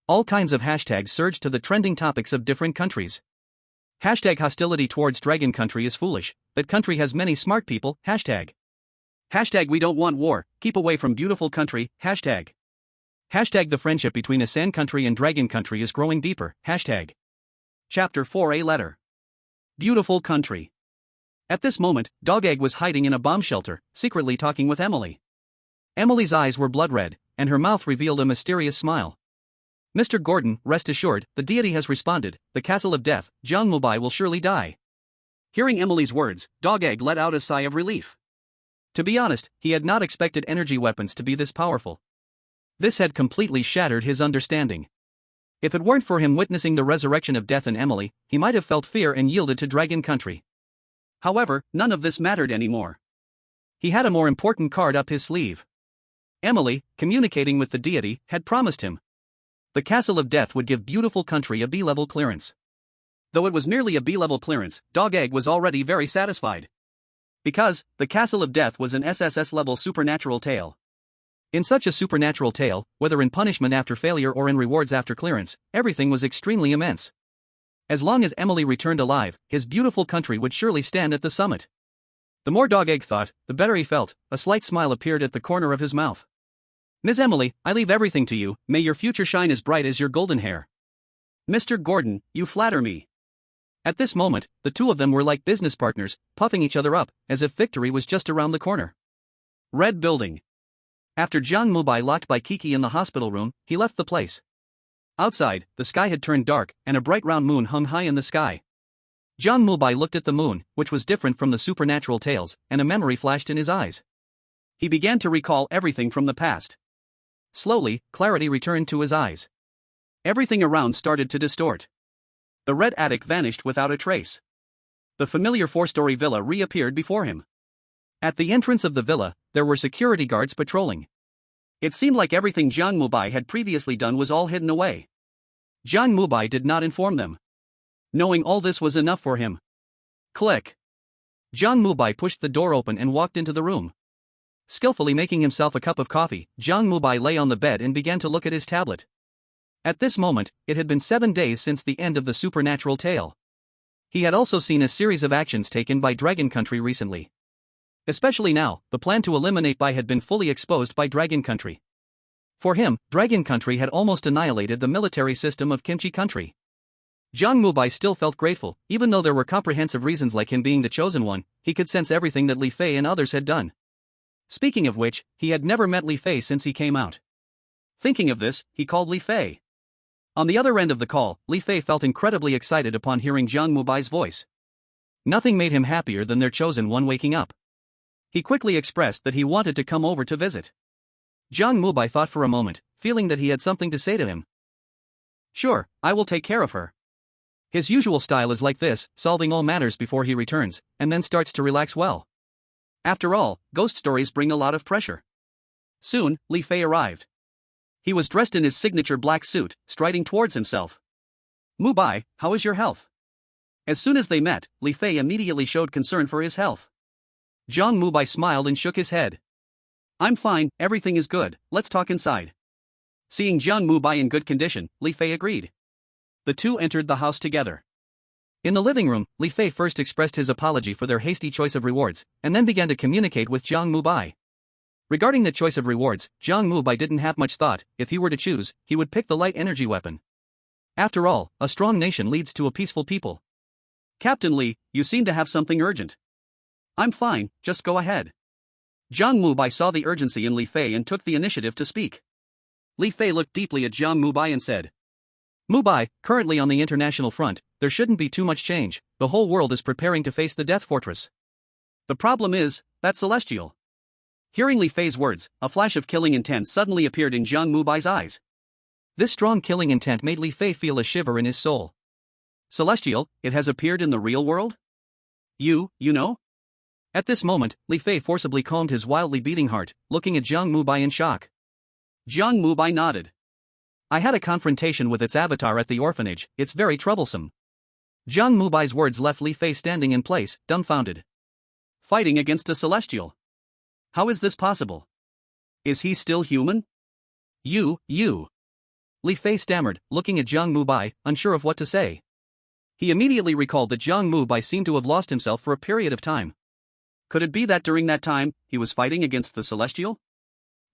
All kinds of hashtags surged to the trending topics of different countries. Hashtag hostility towards Dragon Country is foolish, that country has many smart people, hashtag. Hashtag we don't want war, keep away from beautiful country, hashtag. Hashtag the friendship between a sane country and Dragon Country is growing deeper, hashtag. Chapter 4A Letter. Beautiful country. At this moment, Dog Egg was hiding in a bomb shelter, secretly talking with Emily. Emily's eyes were blood red, and her mouth revealed a mysterious smile. Mr. Gordon, rest assured, the deity has responded, the castle of death, Jiang Mubai will surely die. Hearing Emily's words, Dog Egg let out a sigh of relief. To be honest, he had not expected energy weapons to be this powerful. This had completely shattered his understanding. If it weren't for him witnessing the resurrection of death in Emily, he might have felt fear and yielded to Dragon Country. However, none of this mattered anymore. He had a more important card up his sleeve. Emily, communicating with the deity, had promised him. The Castle of Death would give beautiful country a B-level clearance. Though it was merely a B-level clearance, Dog Egg was already very satisfied. Because, the Castle of Death was an SSS-level supernatural tale. In such a supernatural tale, whether in punishment after failure or in rewards after clearance, everything was extremely immense. As long as Emily returned alive, his beautiful country would surely stand at the summit. The more Dog Egg thought, the better he felt. A slight smile appeared at the corner of his mouth. Miss Emily, I leave everything to you, may your future shine as bright as your golden hair. Mr. Gordon, you flatter me. At this moment, the two of them were like business partners, puffing each other up, as if victory was just around the corner. Red Building. After Jiang Mubai locked by Kiki in the hospital room, he left the place. Outside, the sky had turned dark, and a bright round moon hung high in the sky. Jiang Mubai looked at the moon, which was different from the supernatural tales, and a memory flashed in his eyes. He began to recall everything from the past. Slowly, clarity returned to his eyes. Everything around started to distort. The red attic vanished without a trace. The familiar four-story villa reappeared before him. At the entrance of the villa, there were security guards patrolling. It seemed like everything Jiang Mubai had previously done was all hidden away. Jiang Mubai did not inform them. Knowing all this was enough for him. Click. Jiang Mubai pushed the door open and walked into the room. Skillfully making himself a cup of coffee, Jiang Mubai lay on the bed and began to look at his tablet. At this moment, it had been 7 days since the end of the supernatural tale. He had also seen a series of actions taken by Dragon Country recently. Especially now, the plan to eliminate Bai had been fully exposed by Dragon Country. For him, Dragon Country had almost annihilated the military system of Kimchi Country. Jiang Mubai still felt grateful, even though there were comprehensive reasons like him being the chosen one, he could sense everything that Li Fei and others had done. Speaking of which, he had never met Li Fei since he came out. Thinking of this, he called Li Fei. On the other end of the call, Li Fei felt incredibly excited upon hearing Jiang Mubai's voice. Nothing made him happier than their chosen one waking up. He quickly expressed that he wanted to come over to visit. Jiang Mubai thought for a moment, feeling that he had something to say to him. Sure, I will take care of her. His usual style is like this, solving all matters before he returns, and then starts to relax well. After all, ghost stories bring a lot of pressure. Soon, Li Fei arrived. He was dressed in his signature black suit, striding towards himself. Mubai, how is your health? As soon as they met, Li Fei immediately showed concern for his health. Jiang Mubai smiled and shook his head. I'm fine, everything is good, let's talk inside. Seeing Jiang Mubai in good condition, Li Fei agreed. The two entered the house together. In the living room, Li Fei first expressed his apology for their hasty choice of rewards, and then began to communicate with Jiang Mubai. Regarding the choice of rewards, Jiang Mubai didn't have much thought. If he were to choose, he would pick the light energy weapon. After all, a strong nation leads to a peaceful people. Captain Li, you seem to have something urgent. I'm fine, just go ahead. Jiang Mubai saw the urgency in Li Fei and took the initiative to speak. Li Fei looked deeply at Jiang Mubai and said, Mubai, currently on the international front, there shouldn't be too much change, the whole world is preparing to face the Death Fortress. The problem is, that celestial. Hearing Li Fei's words, a flash of killing intent suddenly appeared in Jiang Mubai's eyes. This strong killing intent made Li Fei feel a shiver in his soul. Celestial, it has appeared in the real world? You know? At this moment, Li Fei forcibly calmed his wildly beating heart, looking at Jiang Mubai in shock. Jiang Mubai nodded. I had a confrontation with its avatar at the orphanage, it's very troublesome. Jiang Mubai's words left Li Fei standing in place, dumbfounded. Fighting against a celestial? How is this possible? Is he still human? You. Li Fei stammered, looking at Jiang Mubai, unsure of what to say. He immediately recalled that Jiang Mubai seemed to have lost himself for a period of time. Could it be that during that time, he was fighting against the celestial?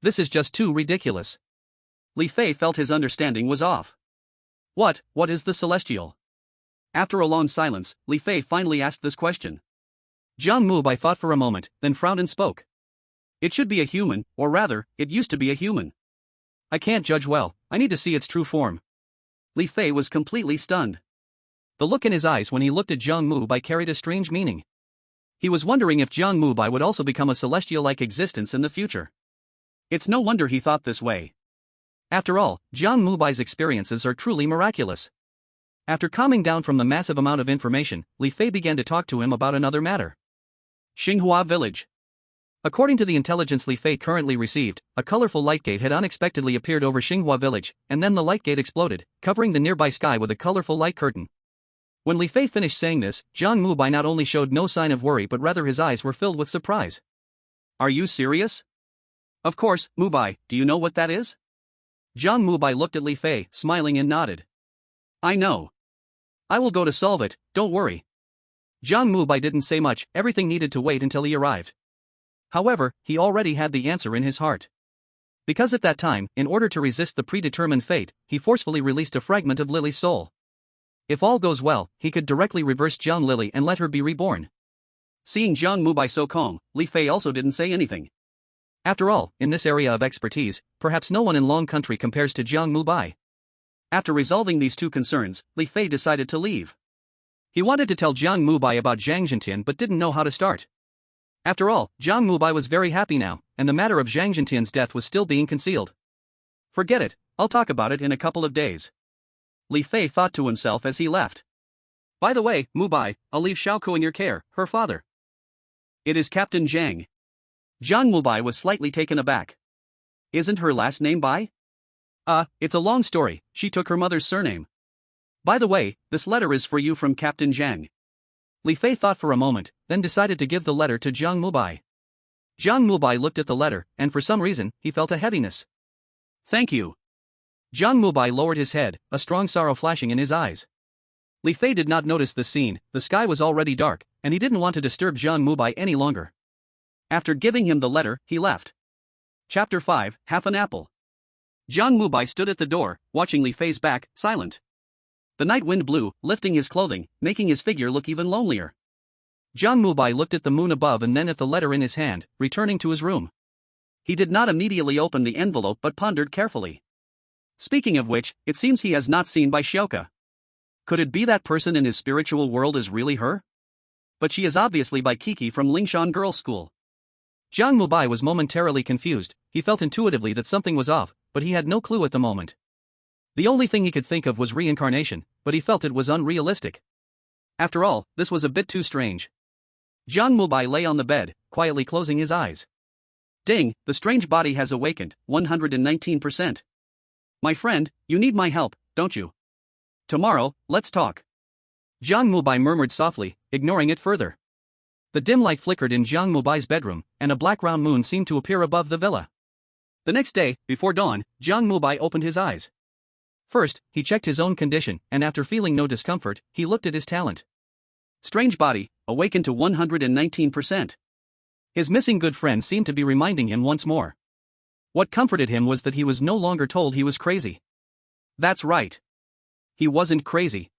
This is just too ridiculous. Li Fei felt his understanding was off. What is the celestial? After a long silence, Li Fei finally asked this question. Jiang Mubai thought for a moment, then frowned and spoke. It should be a human, or rather, it used to be a human. I can't judge well, I need to see its true form. Li Fei was completely stunned. The look in his eyes when he looked at Jiang Mubai carried a strange meaning. He was wondering if Jiang Mubai would also become a celestial-like existence in the future. It's no wonder he thought this way. After all, Jiang Mubai's experiences are truly miraculous. After calming down from the massive amount of information, Li Fei began to talk to him about another matter. Xinghua Village. According to the intelligence Li Fei currently received, a colorful light gate had unexpectedly appeared over Xinghua Village, and then the light gate exploded, covering the nearby sky with a colorful light curtain. When Li Fei finished saying this, Jiang Mubai not only showed no sign of worry but rather his eyes were filled with surprise. Are you serious? Of course, Mubai, do you know what that is? Jiang Mubai looked at Li Fei, smiling and nodded. I know. I will go to solve it, don't worry. Jiang Mubai didn't say much, everything needed to wait until he arrived. However, he already had the answer in his heart. Because at that time, in order to resist the predetermined fate, he forcefully released a fragment of Lily's soul. If all goes well, he could directly reverse Jiang Lily and let her be reborn. Seeing Jiang Mubai so calm, Li Fei also didn't say anything. After all, in this area of expertise, perhaps no one in Long Country compares to Jiang Mubai. After resolving these two concerns, Li Fei decided to leave. He wanted to tell Jiang Mubai about Zhang Zhentian but didn't know how to start. After all, Jiang Mubai was very happy now, and the matter of Zhang Zhentian's death was still being concealed. Forget it, I'll talk about it in a couple of days. Li Fei thought to himself as he left. By the way, Mubai, I'll leave Xiaoko in your care, her father. It is Captain Zhang. Jiang Mubai was slightly taken aback. Isn't her last name Bai? It's a long story, she took her mother's surname. By the way, this letter is for you from Captain Zhang. Li Fei thought for a moment, then decided to give the letter to Jiang Mubai. Jiang Mubai looked at the letter, and for some reason, he felt a heaviness. Thank you. Jiang Mubai lowered his head, a strong sorrow flashing in his eyes. Li Fei did not notice this scene, the sky was already dark, and he didn't want to disturb Jiang Mubai any longer. After giving him the letter, he left. Chapter 5, Half an Apple. Jiang Mubai stood at the door, watching Li Fei's back, silent. The night wind blew, lifting his clothing, making his figure look even lonelier. Jiang Mubai looked at the moon above and then at the letter in his hand, returning to his room. He did not immediately open the envelope but pondered carefully. Speaking of which, it seems he has not seen Bai Xiaoko. Could it be that person in his spiritual world is really her? But she is obviously Bai Kiki from Lingshan Girls' School. Jiang Mubai was momentarily confused, he felt intuitively that something was off, but he had no clue at the moment. The only thing he could think of was reincarnation, but he felt it was unrealistic. After all, this was a bit too strange. Jiang Mubai lay on the bed, quietly closing his eyes. Ding, the strange body has awakened, 119%. My friend, you need my help, don't you? Tomorrow, let's talk. Jiang Mubai murmured softly, ignoring it further. The dim light flickered in Jiang Mubai's bedroom, and a black round moon seemed to appear above the villa. The next day, before dawn, Jiang Mubai opened his eyes. First, he checked his own condition, and after feeling no discomfort, he looked at his talent. Strange body, awakened to 119%. His missing good friend seemed to be reminding him once more. What comforted him was that he was no longer told he was crazy. That's right. He wasn't crazy.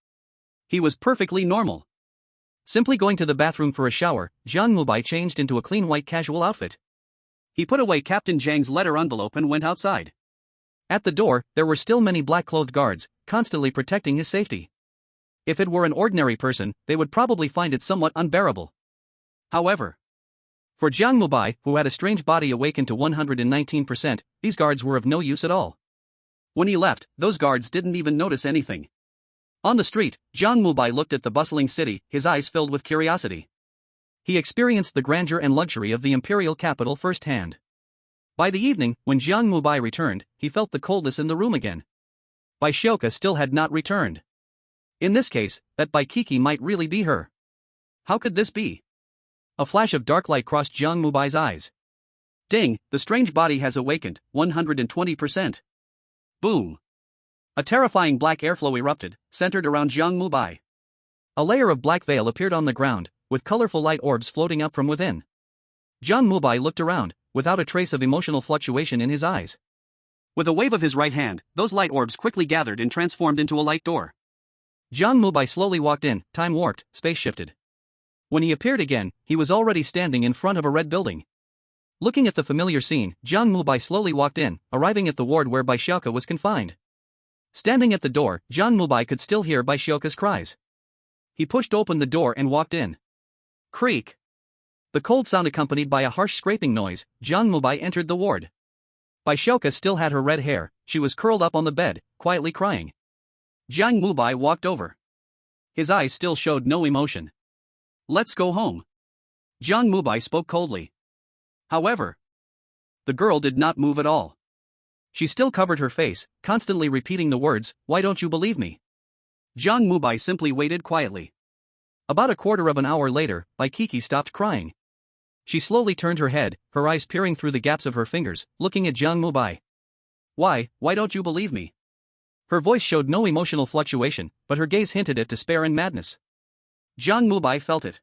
He was perfectly normal. Simply going to the bathroom for a shower, Jiang Mubai changed into a clean white casual outfit. He put away Captain Zhang's letter envelope and went outside. At the door, there were still many black-clothed guards, constantly protecting his safety. If it were an ordinary person, they would probably find it somewhat unbearable. However, for Jiang Mubai, who had a strange body awakened to 119%, these guards were of no use at all. When he left, those guards didn't even notice anything. On the street, Jiang Mubai looked at the bustling city, his eyes filled with curiosity. He experienced the grandeur and luxury of the imperial capital firsthand. By the evening, when Jiang Mubai returned, he felt the coldness in the room again. Baishioka still had not returned. In this case, that Baikiki might really be her. How could this be? A flash of dark light crossed Jiang Mubai's eyes. Ding, the strange body has awakened, 120%. Boom. A terrifying black airflow erupted, centered around Jiang Mubai. A layer of black veil appeared on the ground, with colorful light orbs floating up from within. Jiang Mubai looked around, without a trace of emotional fluctuation in his eyes. With a wave of his right hand, those light orbs quickly gathered and transformed into a light door. Jiang Mubai slowly walked in, time warped, space shifted. When he appeared again, he was already standing in front of a red building. Looking at the familiar scene, Jiang Mubai slowly walked in, arriving at the ward where Baishioka was confined. Standing at the door, Jiang Mubai could still hear Baishioka's cries. He pushed open the door and walked in. Creak. The cold sound accompanied by a harsh scraping noise, Jiang Mubai entered the ward. Baishioka still had her red hair, she was curled up on the bed, quietly crying. Jiang Mubai walked over. His eyes still showed no emotion. Let's go home. Jiang Mubai spoke coldly. However, the girl did not move at all. She still covered her face, constantly repeating the words, "Why don't you believe me?" Jiang Mubai simply waited quietly. About a quarter of an hour later, Baikiki stopped crying. She slowly turned her head, her eyes peering through the gaps of her fingers, looking at Jiang Mubai. Why don't you believe me?" Her voice showed no emotional fluctuation, but her gaze hinted at despair and madness. Jiang Mubai felt it.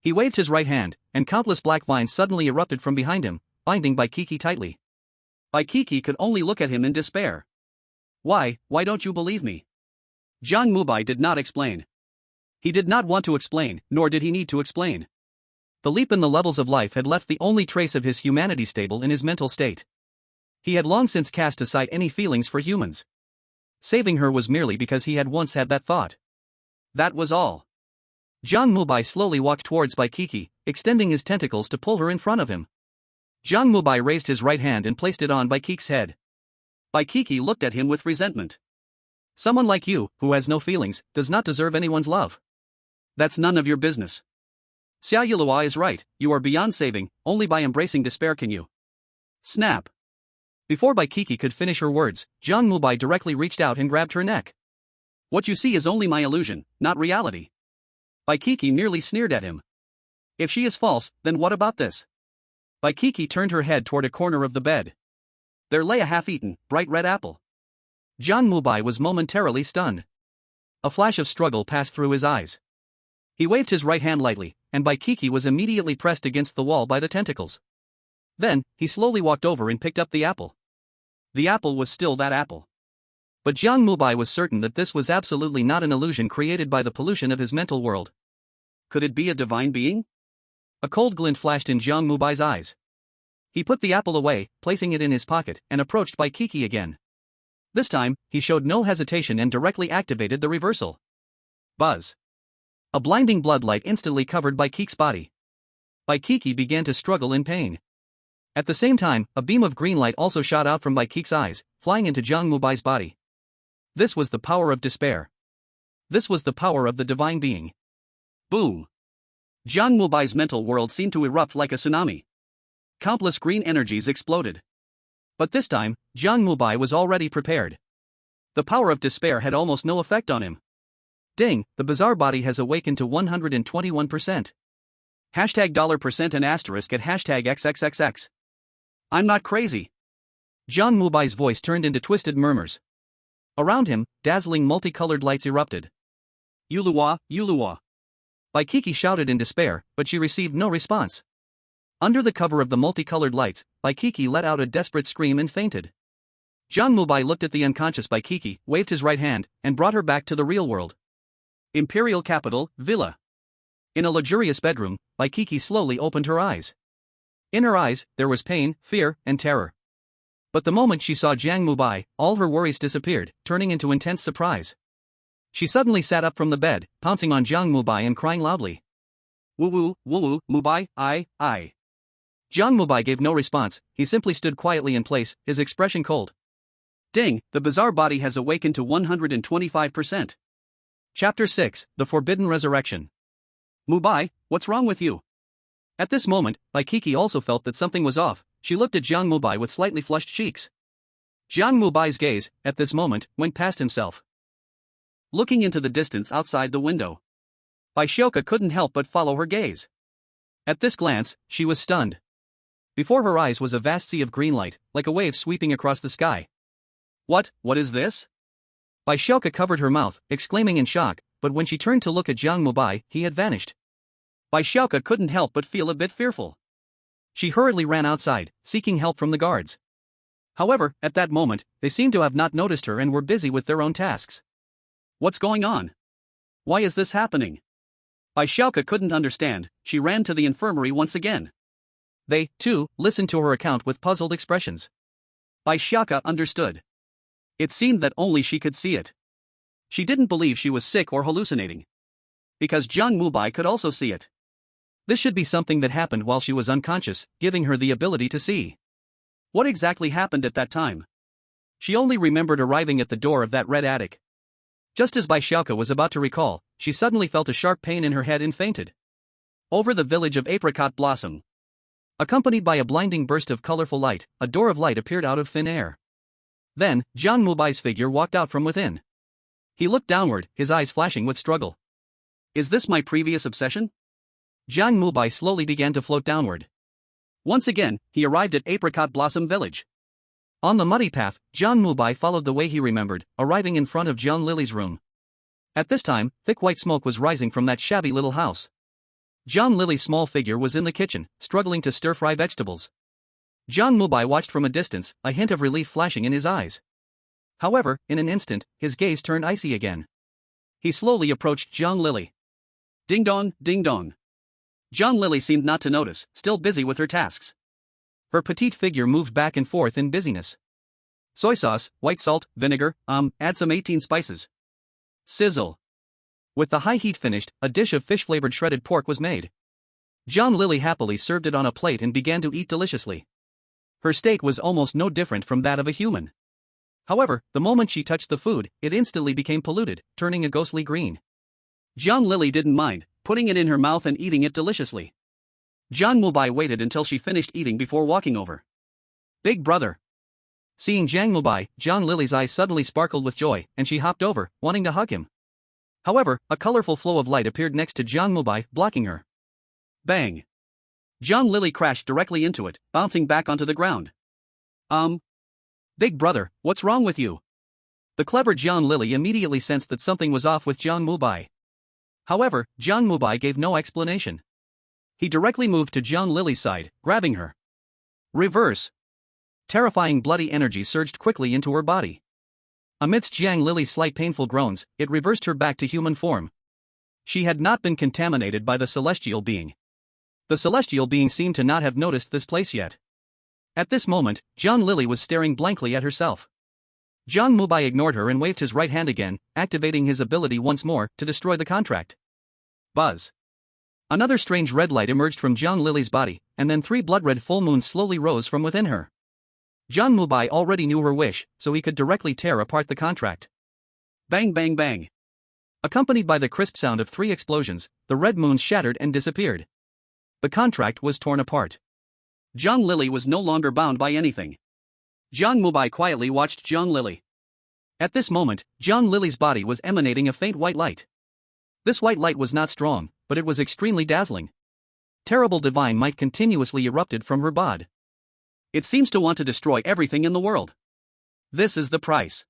He waved his right hand, and countless black vines suddenly erupted from behind him, binding Baikiki tightly. Baikiki could only look at him in despair. Why don't you believe me?" Jiang Mubai did not explain. He did not want to explain, nor did he need to explain. The leap in the levels of life had left the only trace of his humanity stable in his mental state. He had long since cast aside any feelings for humans. Saving her was merely because he had once had that thought. That was all. Jiang Mubai slowly walked towards Baikiki, extending his tentacles to pull her in front of him. Jiang Mubai raised his right hand and placed it on Baikiki's head. Baikiki looked at him with resentment. "Someone like you, who has no feelings, does not deserve anyone's love. That's none of your business. Xia Yilua is right, you are beyond saving, only by embracing despair can you." Snap. Before Baikiki could finish her words, Jiang Mubai directly reached out and grabbed her neck. "What you see is only my illusion, not reality." Baikiki merely sneered at him. "If she is false, then what about this?" Baikiki turned her head toward a corner of the bed. There lay a half-eaten, bright red apple. Jiang Mubai was momentarily stunned. A flash of struggle passed through his eyes. He waved his right hand lightly, and Baikiki was immediately pressed against the wall by the tentacles. Then, he slowly walked over and picked up the apple. The apple was still that apple. But Jiang Mubai was certain that this was absolutely not an illusion created by the pollution of his mental world. Could it be a divine being? A cold glint flashed in Jiang Mubai's eyes. He put the apple away, placing it in his pocket, and approached Baikiki again. This time, he showed no hesitation and directly activated the reversal. Buzz. A blinding blood light instantly covered Baikiki's body. Baikiki began to struggle in pain. At the same time, a beam of green light also shot out from Baikiki's eyes, flying into Jiang Mubai's body. This was the power of despair. This was the power of the divine being. Boom. Jiang Mubai's mental world seemed to erupt like a tsunami. Countless green energies exploded. But this time, Jiang Mubai was already prepared. The power of despair had almost no effect on him. Ding, the bizarre body has awakened to 121%. Hashtag $% and asterisk at hashtag XXXX. I'm not crazy. Jiang Mubai's voice turned into twisted murmurs. Around him, dazzling multicolored lights erupted. Yulua, Yulua. Baikiki shouted in despair, but she received no response. Under the cover of the multicolored lights, Baikiki let out a desperate scream and fainted. Jiang Mubai looked at the unconscious Baikiki, waved his right hand, and brought her back to the real world. Imperial capital, Villa. In a luxurious bedroom, Kiki slowly opened her eyes. In her eyes, there was pain, fear, and terror. But the moment she saw Jiang Mubai, all her worries disappeared, turning into intense surprise. She suddenly sat up from the bed, pouncing on Jiang Mubai and crying loudly. Woo woo, Mubai, I. Jiang Mubai gave no response, he simply stood quietly in place, his expression cold. Ding, the bizarre body has awakened to 125%. Chapter 6, The Forbidden Resurrection. Mubai, what's wrong with you? At this moment, Kiki also felt that something was off. She looked at Jiang Mubai with slightly flushed cheeks. Jiang Mubai's gaze, at this moment, went past himself, looking into the distance outside the window. Baishioka couldn't help but follow her gaze. At this glance, she was stunned. Before her eyes was a vast sea of green light, like a wave sweeping across the sky. What is this? Baishioka covered her mouth, exclaiming in shock, but when she turned to look at Jiang Mubai, he had vanished. Baishioka couldn't help but feel a bit fearful. She hurriedly ran outside, seeking help from the guards. However, at that moment, they seemed to have not noticed her and were busy with their own tasks. What's going on? Why is this happening? Baishioka couldn't understand. She ran to the infirmary once again. They, too, listened to her account with puzzled expressions. Baishioka understood. It seemed that only she could see it. She didn't believe she was sick or hallucinating. Because Jiang Mubai could also see it. This should be something that happened while she was unconscious, giving her the ability to see. What exactly happened at that time? She only remembered arriving at the door of that red attic. Just as Baishioka was about to recall, she suddenly felt a sharp pain in her head and fainted. Over the village of Apricot Blossom. Accompanied by a blinding burst of colorful light, a door of light appeared out of thin air. Then, Jiang Mubai's figure walked out from within. He looked downward, his eyes flashing with struggle. Is this my previous obsession? Jiang Mubai slowly began to float downward. Once again, he arrived at Apricot Blossom Village. On the muddy path, Jiang Mubai followed the way he remembered, arriving in front of Jiang Lily's room. At this time, thick white smoke was rising from that shabby little house. Jiang Lily's small figure was in the kitchen, struggling to stir-fry vegetables. Jiang Mubai watched from a distance, a hint of relief flashing in his eyes. However, in an instant, his gaze turned icy again. He slowly approached Jiang Lily. Ding dong, ding dong. Jiang Lily seemed not to notice, still busy with her tasks. Her petite figure moved back and forth in busyness. Soy sauce, white salt, vinegar, add some 18 spices. Sizzle. With the high heat finished, a dish of fish-flavored shredded pork was made. Jiang Lily happily served it on a plate and began to eat deliciously. Her steak was almost no different from that of a human. However, the moment she touched the food, it instantly became polluted, turning a ghostly green. Jiang Lily didn't mind, putting it in her mouth and eating it deliciously. Jiang Mubai waited until she finished eating before walking over. Big brother. Seeing Jiang Mubai, Jiang Lily's eyes suddenly sparkled with joy, and she hopped over, wanting to hug him. However, a colorful flow of light appeared next to Jiang Mubai, blocking her. Bang! Jiang Lily crashed directly into it, bouncing back onto the ground. Big brother, what's wrong with you? The clever Jiang Lily immediately sensed that something was off with Jiang Mubai. However, Jiang Mubai gave no explanation. He directly moved to Jiang Lily's side, grabbing her. Reverse. Terrifying bloody energy surged quickly into her body. Amidst Jiang Lily's slight painful groans, it reversed her back to human form. She had not been contaminated by the celestial being. The celestial being seemed to not have noticed this place yet. At this moment, Jiang Lily was staring blankly at herself. Jiang Mubai ignored her and waved his right hand again, activating his ability once more to destroy the contract. Buzz. Another strange red light emerged from Jiang Lily's body, and then 3 blood-red full moons slowly rose from within her. Jiang Mubai already knew her wish, so he could directly tear apart the contract. Bang bang bang. Accompanied by the crisp sound of 3 explosions, the red moons shattered and disappeared. The contract was torn apart. Jiang Lily was no longer bound by anything. Jiang Mubai quietly watched Jiang Lily. At this moment, Jiang Lily's body was emanating a faint white light. This white light was not strong, but it was extremely dazzling. Terrible divine might continuously erupted from her bod. It seems to want to destroy everything in the world. This is the price.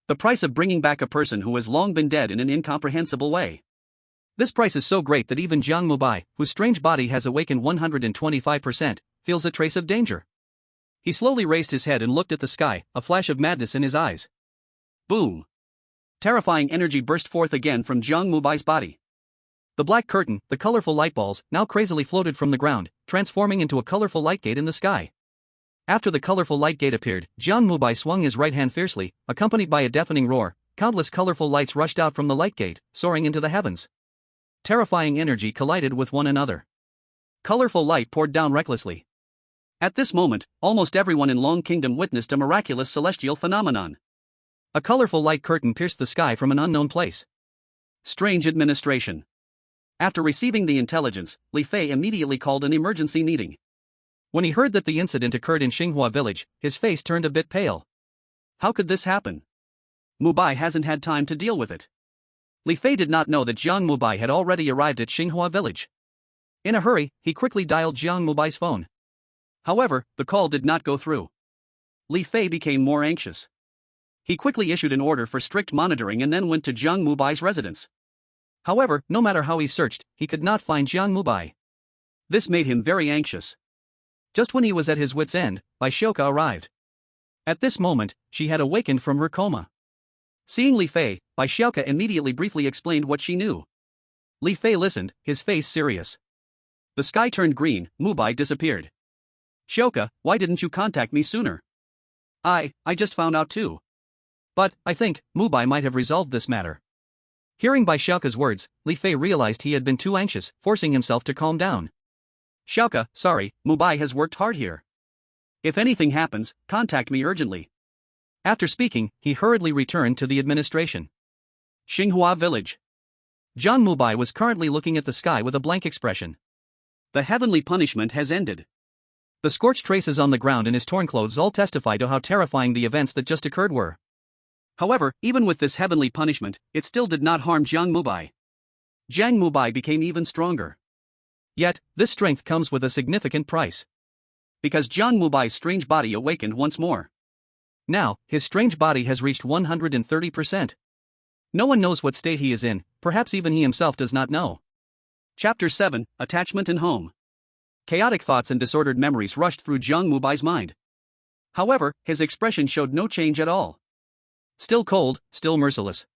The price of bringing back a person who has long been dead in an incomprehensible way. This price is so great that even Jiang Mubai, whose strange body has awakened 125%, feels a trace of danger. He slowly raised his head and looked at the sky, a flash of madness in his eyes. Boom! Terrifying energy burst forth again from Jiang Mubai's body. The black curtain, the colorful light balls, now crazily floated from the ground, transforming into a colorful light gate in the sky. After the colorful light gate appeared, Jiang Mubai swung his right hand fiercely, accompanied by a deafening roar. Countless colorful lights rushed out from the light gate, soaring into the heavens. Terrifying energy collided with one another. Colorful light poured down recklessly. At this moment, almost everyone in Long Kingdom witnessed a miraculous celestial phenomenon. A colorful light curtain pierced the sky from an unknown place. Strange administration. After receiving the intelligence, Li Fei immediately called an emergency meeting. When he heard that the incident occurred in Xinghua village, his face turned a bit pale. How could this happen? Mubai hasn't had time to deal with it. Li Fei did not know that Jiang Mubai had already arrived at Xinghua village. In a hurry, he quickly dialed Jiang Mubai's phone. However, the call did not go through. Li Fei became more anxious. He quickly issued an order for strict monitoring and then went to Jiang Mubai's residence. However, no matter how he searched, he could not find Jiang Mubai. This made him very anxious. Just when he was at his wit's end, Bai Xiaoke arrived. At this moment, she had awakened from her coma. Seeing Li Fei, Bai Xiaoke immediately briefly explained what she knew. Li Fei listened, his face serious. The sky turned green, Mubai disappeared. Xiaoke, why didn't you contact me sooner? I just found out too. But, I think, Mubai might have resolved this matter. Hearing Bai Xiaoke's words, Li Fei realized he had been too anxious, forcing himself to calm down. Xiaoke, sorry, Mubai has worked hard here. If anything happens, contact me urgently. After speaking, he hurriedly returned to the administration. Xinghua village. Jiang Mubai was currently looking at the sky with a blank expression. The heavenly punishment has ended. The scorched traces on the ground and his torn clothes all testify to how terrifying the events that just occurred were. However, even with this heavenly punishment, it still did not harm Jiang Mubai. Jiang Mubai became even stronger. Yet, this strength comes with a significant price. Because Jiang Mubai's strange body awakened once more. Now, his strange body has reached 130%. No one knows what state he is in, perhaps even he himself does not know. Chapter 7, Attachment and Home. Chaotic thoughts and disordered memories rushed through Jiang Mubai's mind. However, his expression showed no change at all. Still cold, still merciless.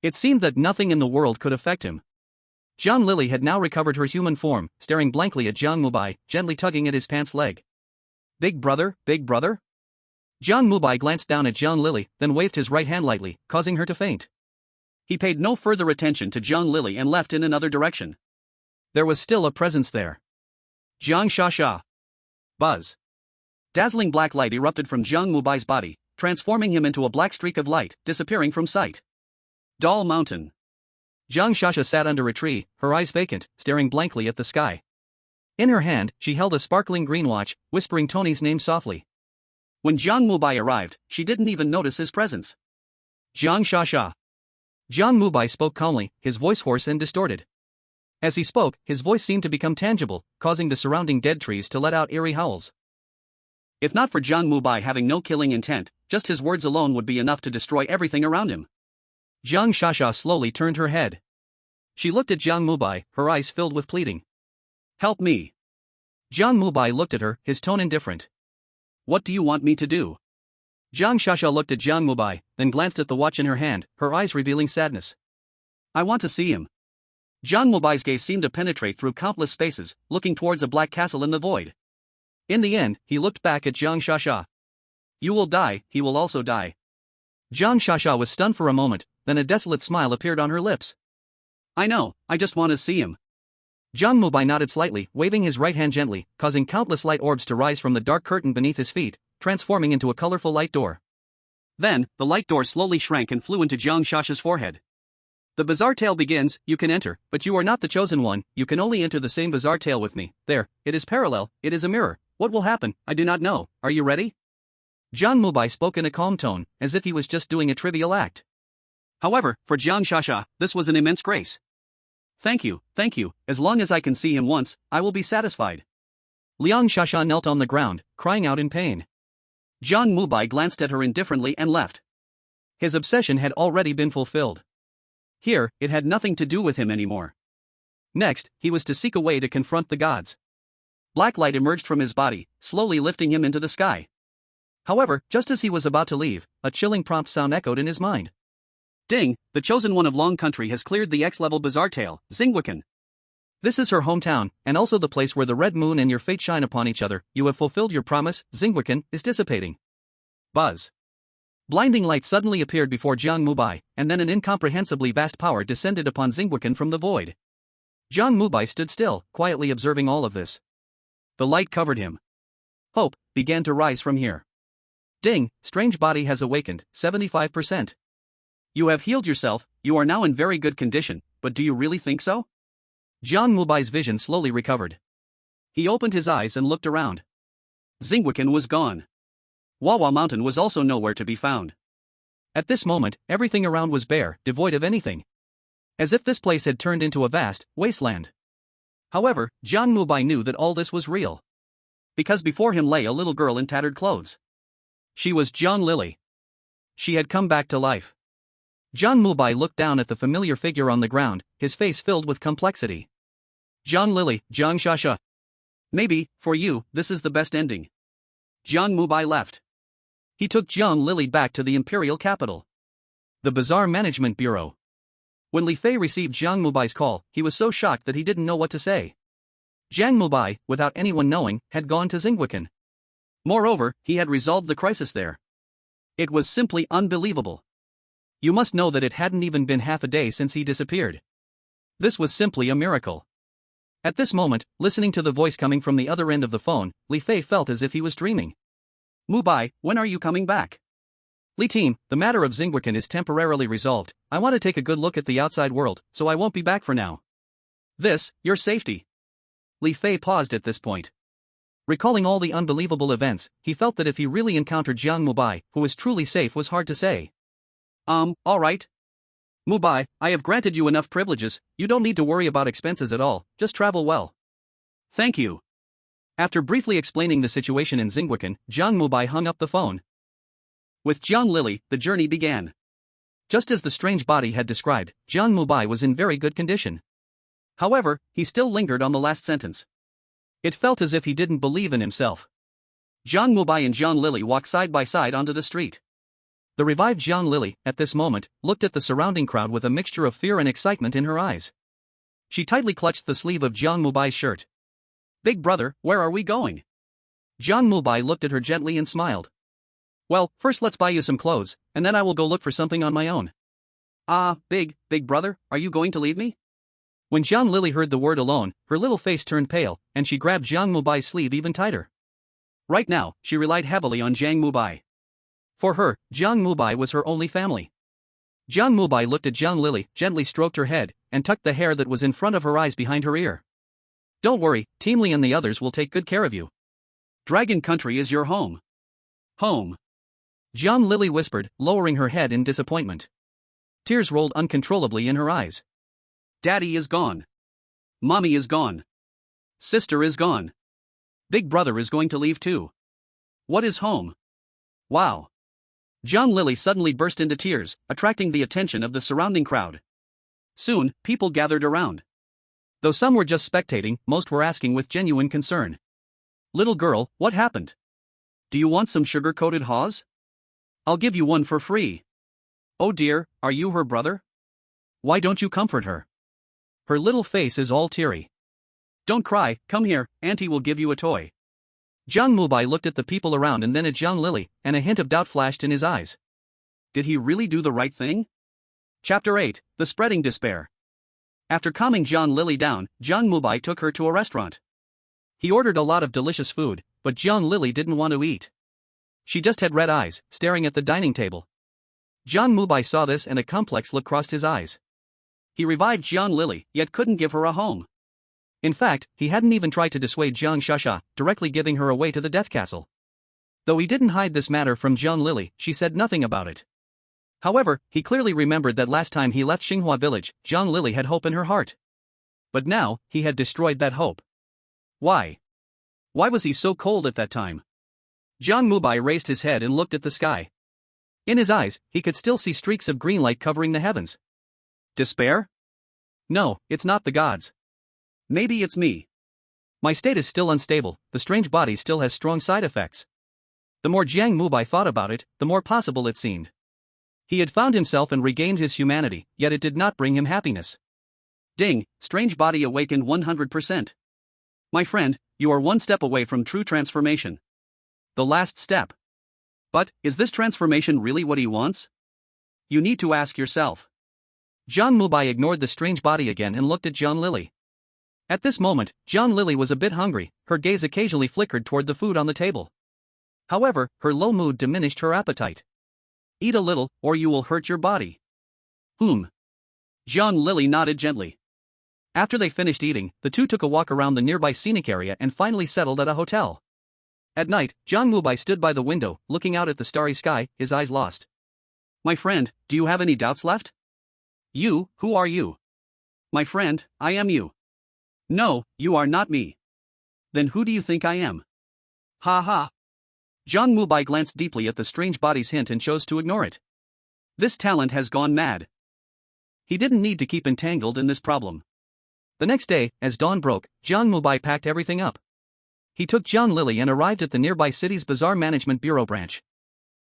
It seemed that nothing in the world could affect him. Jiang Lili had now recovered her human form, staring blankly at Jiang Mubai, gently tugging at his pants leg. Big brother, big brother? Jiang Mubai glanced down at Jiang Lili, then waved his right hand lightly, causing her to faint. He paid no further attention to Jiang Lili and left in another direction. There was still a presence there. Jiang Shasha. Buzz. Dazzling black light erupted from Jiang Mubai's body, transforming him into a black streak of light, disappearing from sight. Doll Mountain. Jiang Shasha sat under a tree, her eyes vacant, staring blankly at the sky. In her hand, she held a sparkling green watch, whispering Tony's name softly. When Jiang Mubai arrived, she didn't even notice his presence. Jiang Shasha. Jiang Mubai spoke calmly, his voice hoarse and distorted. As he spoke, his voice seemed to become tangible, causing the surrounding dead trees to let out eerie howls. If not for Jiang Mubai having no killing intent, just his words alone would be enough to destroy everything around him. Jiang Shasha slowly turned her head. She looked at Jiang Mubai, her eyes filled with pleading. Help me. Jiang Mubai looked at her, his tone indifferent. What do you want me to do? Jiang Shasha looked at Jiang Mubai, then glanced at the watch in her hand, her eyes revealing sadness. I want to see him. Jiang Mubai's gaze seemed to penetrate through countless spaces, looking towards a black castle in the void. In the end, he looked back at Jiang Shasha. You will die, he will also die. Jiang Shasha was stunned for a moment, then a desolate smile appeared on her lips. I know, I just want to see him. Jiang Mubai nodded slightly, waving his right hand gently, causing countless light orbs to rise from the dark curtain beneath his feet, transforming into a colorful light door. Then, the light door slowly shrank and flew into Jiang Shasha's forehead. The bizarre tale begins, you can enter, but you are not the chosen one, you can only enter the same bizarre tale with me. There, it is parallel, it is a mirror. What will happen, I do not know, are you ready? Jiang Mubai spoke in a calm tone, as if he was just doing a trivial act. However, for Jiang Shasha, this was an immense grace. Thank you, as long as I can see him once, I will be satisfied. Liang Shasha knelt on the ground, crying out in pain. Jiang Mubai glanced at her indifferently and left. His obsession had already been fulfilled. Here, it had nothing to do with him anymore. Next, he was to seek a way to confront the gods. Black light emerged from his body, slowly lifting him into the sky. However, just as he was about to leave, a chilling prompt sound echoed in his mind. Ding, the chosen one of Long Country has cleared the X-level bizarre tale, Xingwakan. This is her hometown, and also the place where the red moon and your fate shine upon each other. You have fulfilled your promise. Xingwakan is dissipating. Buzz. Blinding light suddenly appeared before Jiang Mubai, and then an incomprehensibly vast power descended upon Xingwakan from the void. Jiang Mubai stood still, quietly observing all of this. The light covered him. Hope began to rise from here. Ding, strange body has awakened, 75%. You have healed yourself, you are now in very good condition, but do you really think so? Jiang Mubai's vision slowly recovered. He opened his eyes and looked around. Xingwakan was gone. Wawa Mountain was also nowhere to be found. At this moment, everything around was bare, devoid of anything. As if this place had turned into a vast wasteland. However, Jiang Mubai knew that all this was real. Because before him lay a little girl in tattered clothes. She was Jiang Lily. She had come back to life. Jiang Mubai looked down at the familiar figure on the ground, his face filled with complexity. Jiang Lily, Jiang Shasha. Maybe, for you, this is the best ending. Jiang Mubai left. He took Jiang Lily back to the imperial capital. The Bazaar Management Bureau. When Li Fei received Jiang Mubai's call, he was so shocked that he didn't know what to say. Jiang Mubai, without anyone knowing, had gone to Xingwakan. Moreover, he had resolved the crisis there. It was simply unbelievable. You must know that it hadn't even been half a day since he disappeared. This was simply a miracle. At this moment, listening to the voice coming from the other end of the phone, Li Fei felt as if he was dreaming. Mubai, when are you coming back? Li team, the matter of Xingwakan is temporarily resolved. I want to take a good look at the outside world, so I won't be back for now. This, your safety. Li Fei paused at this point. Recalling all the unbelievable events, he felt that if he really encountered Jiang Mubai, who was truly safe, was hard to say. Alright. Mubai, I have granted you enough privileges, you don't need to worry about expenses at all, just travel well. Thank you. After briefly explaining the situation in Xingwakan, Jiang Mubai hung up the phone. With Jiang Lily, the journey began. Just as the strange body had described, Jiang Mubai was in very good condition. However, he still lingered on the last sentence. It felt as if he didn't believe in himself. Jiang Mubai and Jiang Lily walked side by side onto the street. The revived Jiang Lily, at this moment, looked at the surrounding crowd with a mixture of fear and excitement in her eyes. She tightly clutched the sleeve of Jiang Mubai's shirt. Big brother, where are we going? Jiang Mubai looked at her gently and smiled. Well, first let's buy you some clothes, and then I will go look for something on my own. Big brother, are you going to leave me? When Jiang Lily heard the word alone, her little face turned pale, and she grabbed Jiang Mubai's sleeve even tighter. Right now, she relied heavily on Jiang Mubai. For her, Jiang Mubai was her only family. Jiang Mubai looked at Jiang Lily, gently stroked her head, and tucked the hair that was in front of her eyes behind her ear. Don't worry, Team Li and the others will take good care of you. Dragon Country is your home. Home. Jiang Lily whispered, lowering her head in disappointment. Tears rolled uncontrollably in her eyes. Daddy is gone. Mommy is gone. Sister is gone. Big brother is going to leave too. What is home? Wow. Jiang Lily suddenly burst into tears, attracting the attention of the surrounding crowd. Soon, people gathered around. Though some were just spectating, most were asking with genuine concern. Little girl, what happened? Do you want some sugar-coated haws? I'll give you one for free. Oh dear, are you her brother? Why don't you comfort her? Her little face is all teary. Don't cry, come here, Auntie will give you a toy. Jiang Mubai looked at the people around and then at Jiang Lily, and a hint of doubt flashed in his eyes. Did he really do the right thing? Chapter 8, The Spreading Despair. After calming Jiang Lily down, Jiang Mubai took her to a restaurant. He ordered a lot of delicious food, but Jiang Lily didn't want to eat. She just had red eyes, staring at the dining table. Jiang Mubai saw this and a complex look crossed his eyes. He revived Jiang Lily, yet couldn't give her a home. In fact, he hadn't even tried to dissuade Jiang Shasha, directly giving her away to the Death Castle. Though he didn't hide this matter from Jiang Lily, she said nothing about it. However, he clearly remembered that last time he left Xinghua village, Jiang Lily had hope in her heart. But now, he had destroyed that hope. Why? Why was he so cold at that time? Jiang Mubai raised his head and looked at the sky. In his eyes, he could still see streaks of green light covering the heavens. Despair? No, it's not the gods. Maybe it's me. My state is still unstable, the strange body still has strong side effects. The more Jiang Mubai thought about it, the more possible it seemed. He had found himself and regained his humanity, yet it did not bring him happiness. Ding, strange body awakened 100%. My friend, you are one step away from true transformation. The last step. But, is this transformation really what he wants? You need to ask yourself. Jiang Mubai ignored the strange body again and looked at Jiang Lily. At this moment, Jiang Lily was a bit hungry, her gaze occasionally flickered toward the food on the table. However, her low mood diminished her appetite. Eat a little, or you will hurt your body. Jiang Lily nodded gently. After they finished eating, the two took a walk around the nearby scenic area and finally settled at a hotel. At night, Jiang Mubai stood by the window, looking out at the starry sky, his eyes lost. My friend, do you have any doubts left? You, who are you? My friend, I am you. No, you are not me. Then who do you think I am? Ha ha. Jiang Mubai glanced deeply at the strange body's hint and chose to ignore it. This talent has gone mad. He didn't need to keep entangled in this problem. The next day, as dawn broke, Jiang Mubai packed everything up. He took Jiang Lily and arrived at the nearby city's Bazaar Management Bureau branch.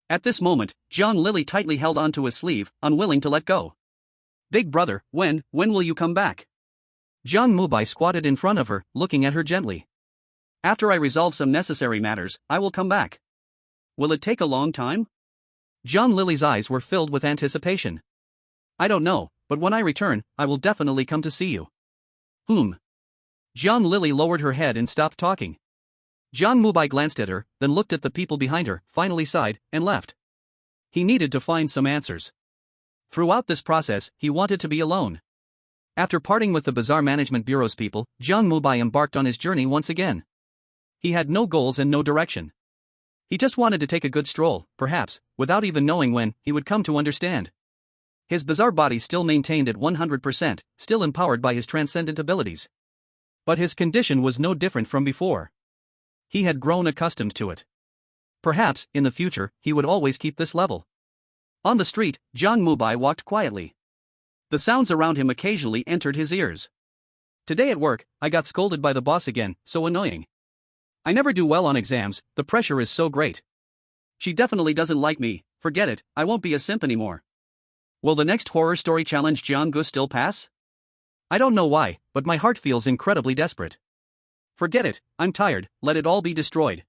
At this moment, Jiang Lily tightly held onto his sleeve, unwilling to let go. Big brother, when will you come back? Jiang Mubai squatted in front of her, looking at her gently. After I resolve some necessary matters, I will come back. Will it take a long time? Jiang Lily's eyes were filled with anticipation. I don't know, but when I return, I will definitely come to see you. Jiang Lily lowered her head and stopped talking. Jiang Mubai glanced at her, then looked at the people behind her, finally sighed, and left. He needed to find some answers. Throughout this process, he wanted to be alone. After parting with the Bazaar Management Bureau's people, Jiang Mubai embarked on his journey once again. He had no goals and no direction. He just wanted to take a good stroll, perhaps, without even knowing when, he would come to understand. His bizarre body still maintained at 100%, still empowered by his transcendent abilities. But his condition was no different from before. He had grown accustomed to it. Perhaps, in the future, he would always keep this level. On the street, Jiang Mubai walked quietly. The sounds around him occasionally entered his ears. Today at work, I got scolded by the boss again, so annoying. I never do well on exams, the pressure is so great. She definitely doesn't like me, forget it, I won't be a simp anymore. Will the next horror story challenge Jianggu still pass? I don't know why, but my heart feels incredibly desperate. Forget it, I'm tired, let it all be destroyed.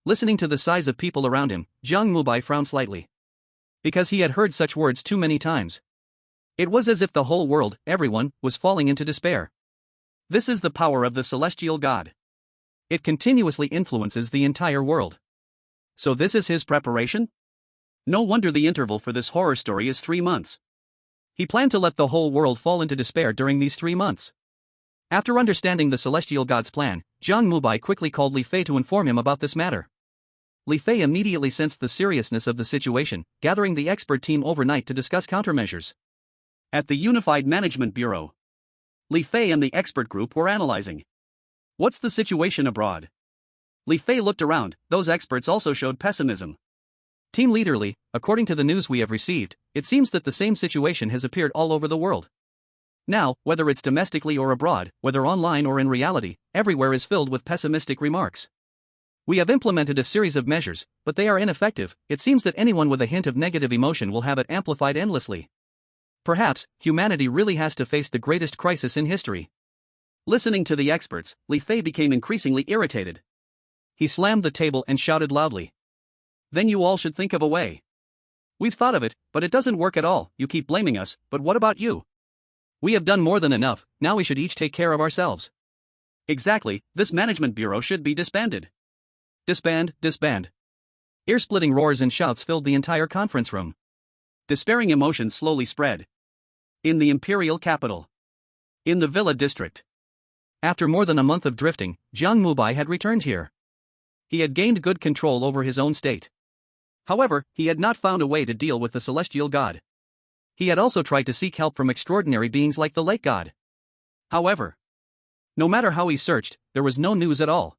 Listening to the sighs of people around him, Jiang Mubai frowned slightly. Because he had heard such words too many times. It was as if the whole world, everyone, was falling into despair. This is the power of the celestial god. It continuously influences the entire world. So this is his preparation? No wonder the interval for this horror story is 3 months. He planned to let the whole world fall into despair during these 3 months. After understanding the celestial god's plan, Jiang Mubai quickly called Li Fei to inform him about this matter. Li Fei immediately sensed the seriousness of the situation, gathering the expert team overnight to discuss countermeasures. At the Unified Management Bureau, Li Fei and the expert group were analyzing. What's the situation abroad? Li Fei looked around, those experts also showed pessimism. Team leader Li, according to the news we have received, it seems that the same situation has appeared all over the world. Now, whether it's domestically or abroad, whether online or in reality, everywhere is filled with pessimistic remarks. We have implemented a series of measures, but they are ineffective. It seems that anyone with a hint of negative emotion will have it amplified endlessly. Perhaps, humanity really has to face the greatest crisis in history. Listening to the experts, Li Fei became increasingly irritated. He slammed the table and shouted loudly. Then you all should think of a way. We've thought of it, but it doesn't work at all. You keep blaming us, but what about you? We have done more than enough, now we should each take care of ourselves. Exactly, this management bureau should be disbanded. Disband. Ear-splitting roars and shouts filled the entire conference room. Despairing emotions slowly spread. In the imperial capital. In the villa district. After more than a month of drifting, Jiang Mubai had returned here. He had gained good control over his own state. However, he had not found a way to deal with the celestial god. He had also tried to seek help from extraordinary beings like the lake god. However, no matter how he searched, there was no news at all.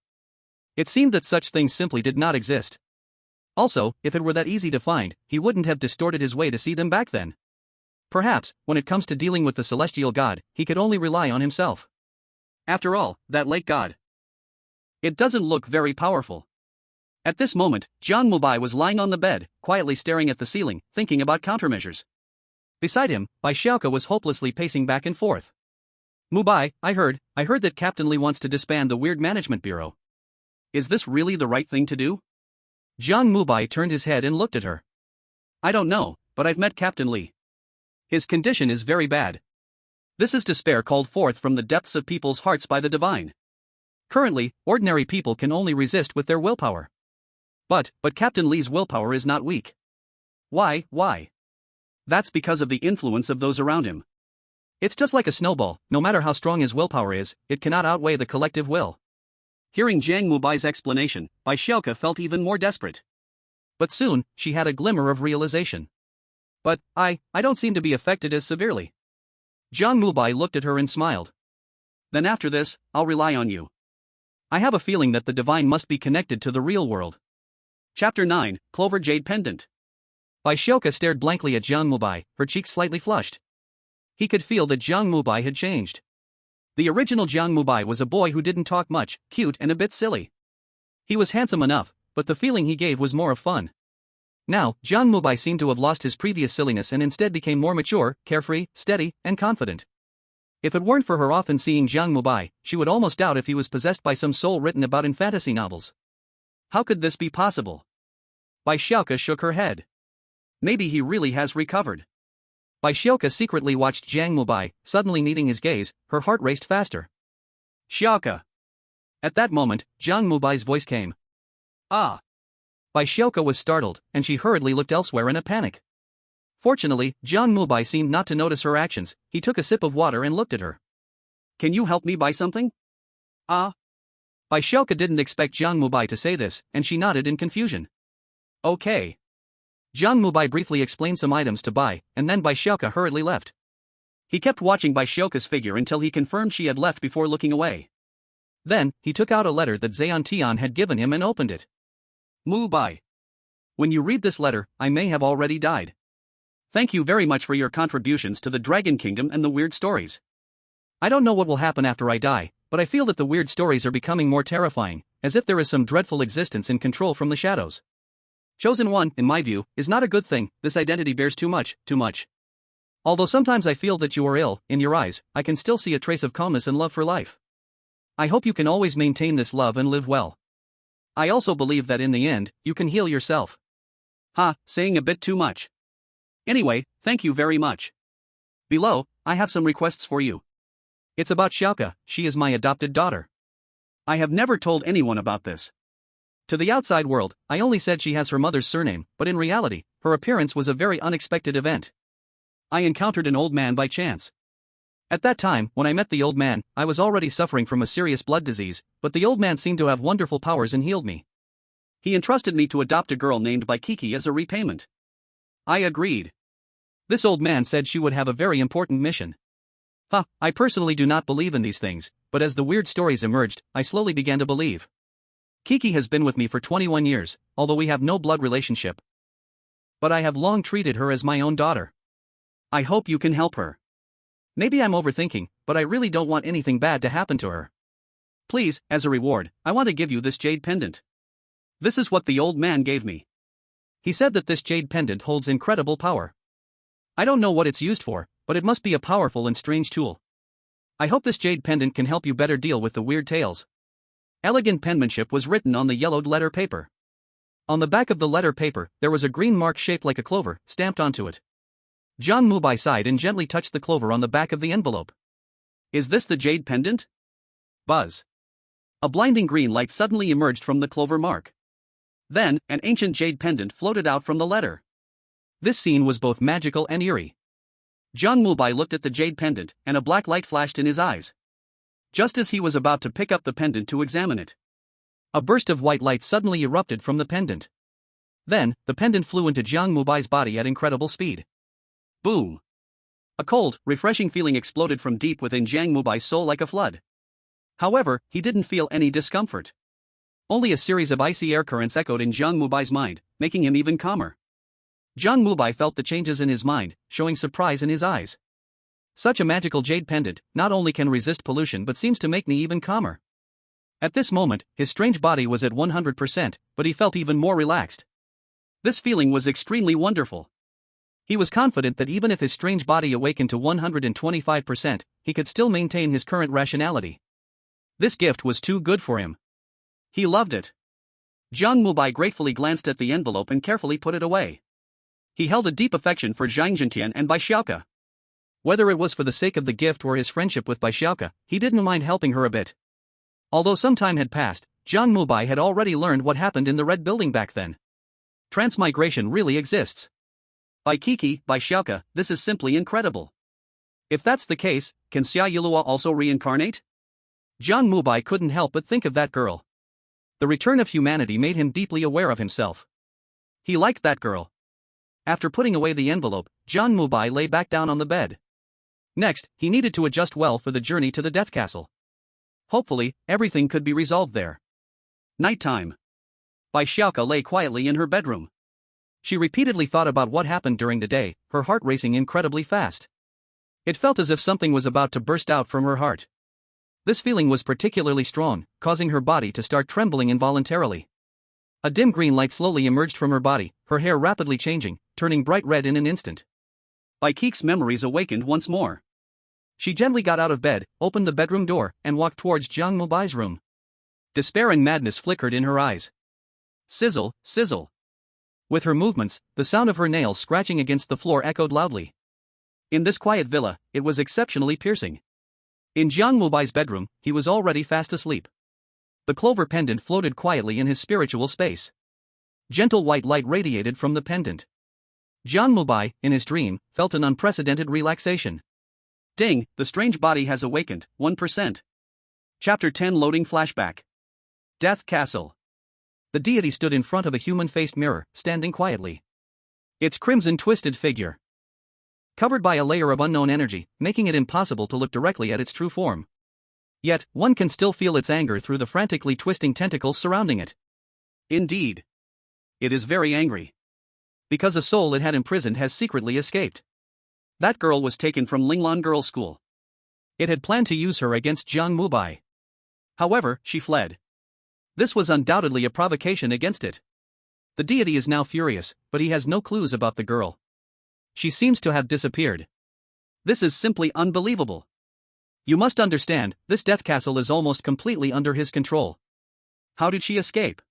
It seemed that such things simply did not exist. Also, if it were that easy to find, he wouldn't have distorted his way to see them back then. Perhaps, when it comes to dealing with the celestial god, he could only rely on himself. After all, that lake god. It doesn't look very powerful. At this moment, Jiang Mubai was lying on the bed, quietly staring at the ceiling, thinking about countermeasures. Beside him, Bai Xiaoke was hopelessly pacing back and forth. Mubai, I heard that Captain Li wants to disband the Weird Management Bureau. Is this really the right thing to do? Jiang Mubai turned his head and looked at her. I don't know, but I've met Captain Li. His condition is very bad. This is despair called forth from the depths of people's hearts by the divine. Currently, ordinary people can only resist with their willpower. But Captain Li's willpower is not weak. Why? That's because of the influence of those around him. It's just like a snowball, no matter how strong his willpower is, it cannot outweigh the collective will. Hearing Jiang Mubai's explanation, Bai Xiaoke felt even more desperate. But soon, she had a glimmer of realization. But I don't seem to be affected as severely. Jiang Mubai looked at her and smiled. Then after this, I'll rely on you. I have a feeling that the divine must be connected to the real world. Chapter 9, Clover Jade Pendant. Bai Xiaoke stared blankly at Jiang Mubai, her cheeks slightly flushed. He could feel that Jiang Mubai had changed. The original Jiang Mubai was a boy who didn't talk much, cute and a bit silly. He was handsome enough, but the feeling he gave was more of fun. Now, Jiang Mubai seemed to have lost his previous silliness and instead became more mature, carefree, steady, and confident. If it weren't for her often seeing Jiang Mubai, she would almost doubt if he was possessed by some soul written about in fantasy novels. How could this be possible? Bai Xiaoke shook her head. Maybe he really has recovered. Bai Xiaoke secretly watched Jiang Mubai, suddenly meeting his gaze, her heart raced faster. Xiaoke. At that moment, Jiang Mubai's voice came. Ah. Bai Xiaoke was startled, and she hurriedly looked elsewhere in a panic. Fortunately, Jiang Mubai seemed not to notice her actions. He took a sip of water and looked at her. Can you help me buy something? Ah. Bai Xiaoke didn't expect Jiang Mubai to say this, and she nodded in confusion. Okay. Jiang Mubai briefly explained some items to buy, and then Bai Xiaoke hurriedly left. He kept watching Bai Xiaoke's figure until he confirmed she had left before looking away. Then, he took out a letter that Zheon Tian had given him and opened it. Mubai. When you read this letter, I may have already died. Thank you very much for your contributions to the Dragon Kingdom and the weird stories. I don't know what will happen after I die, but I feel that the weird stories are becoming more terrifying, as if there is some dreadful existence in control from the shadows. Chosen One, in my view, is not a good thing. This identity bears too much. Although sometimes I feel that you are ill, in your eyes, I can still see a trace of calmness and love for life. I hope you can always maintain this love and live well. I also believe that in the end, you can heal yourself. Saying a bit too much. Anyway, thank you very much. Below, I have some requests for you. It's about Xiaoke, she is my adopted daughter. I have never told anyone about this. To the outside world, I only said she has her mother's surname, but in reality, her appearance was a very unexpected event. I encountered an old man by chance. At that time, when I met the old man, I was already suffering from a serious blood disease, but the old man seemed to have wonderful powers and healed me. He entrusted me to adopt a girl named by Kiki as a repayment. I agreed. This old man said she would have a very important mission. I personally do not believe in these things, but as the weird stories emerged, I slowly began to believe. Kiki has been with me for 21 years, although we have no blood relationship. But I have long treated her as my own daughter. I hope you can help her. Maybe I'm overthinking, but I really don't want anything bad to happen to her. Please, as a reward, I want to give you this jade pendant. This is what the old man gave me. He said that this jade pendant holds incredible power. I don't know what it's used for, but it must be a powerful and strange tool. I hope this jade pendant can help you better deal with the weird tales. Elegant penmanship was written on the yellowed letter paper. On the back of the letter paper, there was a green mark shaped like a clover, stamped onto it. Jiang Mubai sighed and gently touched the clover on the back of the envelope. Is this the jade pendant? Buzz. A blinding green light suddenly emerged from the clover mark. Then, an ancient jade pendant floated out from the letter. This scene was both magical and eerie. Jiang Mubai looked at the jade pendant, and a black light flashed in his eyes. Just as he was about to pick up the pendant to examine it, a burst of white light suddenly erupted from the pendant. Then, the pendant flew into Jiang Mubai's body at incredible speed. Boom! A cold, refreshing feeling exploded from deep within Jiang Mubai's soul like a flood. However, he didn't feel any discomfort. Only a series of icy air currents echoed in Jiang Mubai's mind, making him even calmer. Jiang Mubai felt the changes in his mind, showing surprise in his eyes. Such a magical jade pendant not only can resist pollution but seems to make me even calmer. At this moment, his strange body was at 100%, but he felt even more relaxed. This feeling was extremely wonderful. He was confident that even if his strange body awakened to 125%, he could still maintain his current rationality. This gift was too good for him. He loved it. Jiang Mubai gratefully glanced at the envelope and carefully put it away. He held a deep affection for Zhang Zhentian and Bai Xiaoke. Whether it was for the sake of the gift or his friendship with Bai Xiaoke, he didn't mind helping her a bit. Although some time had passed, Jiang Mubai had already learned what happened in the Red Building back then. Transmigration really exists. By Bai Xiaoke, this is simply incredible. If that's the case, can Xia Yilua also reincarnate? Jiang Mubai couldn't help but think of that girl. The return of humanity made him deeply aware of himself. He liked that girl. After putting away the envelope, Jiang Mubai lay back down on the bed. Next, he needed to adjust well for the journey to the Death Castle. Hopefully, everything could be resolved there. Nighttime. Bai Xiaoke lay quietly in her bedroom. She repeatedly thought about what happened during the day, her heart racing incredibly fast. It felt as if something was about to burst out from her heart. This feeling was particularly strong, causing her body to start trembling involuntarily. A dim green light slowly emerged from her body, her hair rapidly changing, turning bright red in an instant. Bai Qi's memories awakened once more. She gently got out of bed, opened the bedroom door, and walked towards Jiang Mubai's room. Despair and madness flickered in her eyes. Sizzle, sizzle. With her movements, the sound of her nails scratching against the floor echoed loudly. In this quiet villa, it was exceptionally piercing. In Jiang Mubai's bedroom, he was already fast asleep. The clover pendant floated quietly in his spiritual space. Gentle white light radiated from the pendant. Jiang Mubai, in his dream, felt an unprecedented relaxation. Ding, the strange body has awakened, 1%. Chapter 10 Loading Flashback. Death Castle. The deity stood in front of a human-faced mirror, standing quietly. Its crimson twisted figure, covered by a layer of unknown energy, making it impossible to look directly at its true form. Yet, one can still feel its anger through the frantically twisting tentacles surrounding it. Indeed. It is very angry. Because a soul it had imprisoned has secretly escaped. That girl was taken from Linglan Girls' School. It had planned to use her against Jiang Mubai. However, she fled. This was undoubtedly a provocation against it. The deity is now furious, but he has no clues about the girl. She seems to have disappeared. This is simply unbelievable. You must understand, this death castle is almost completely under his control. How did she escape?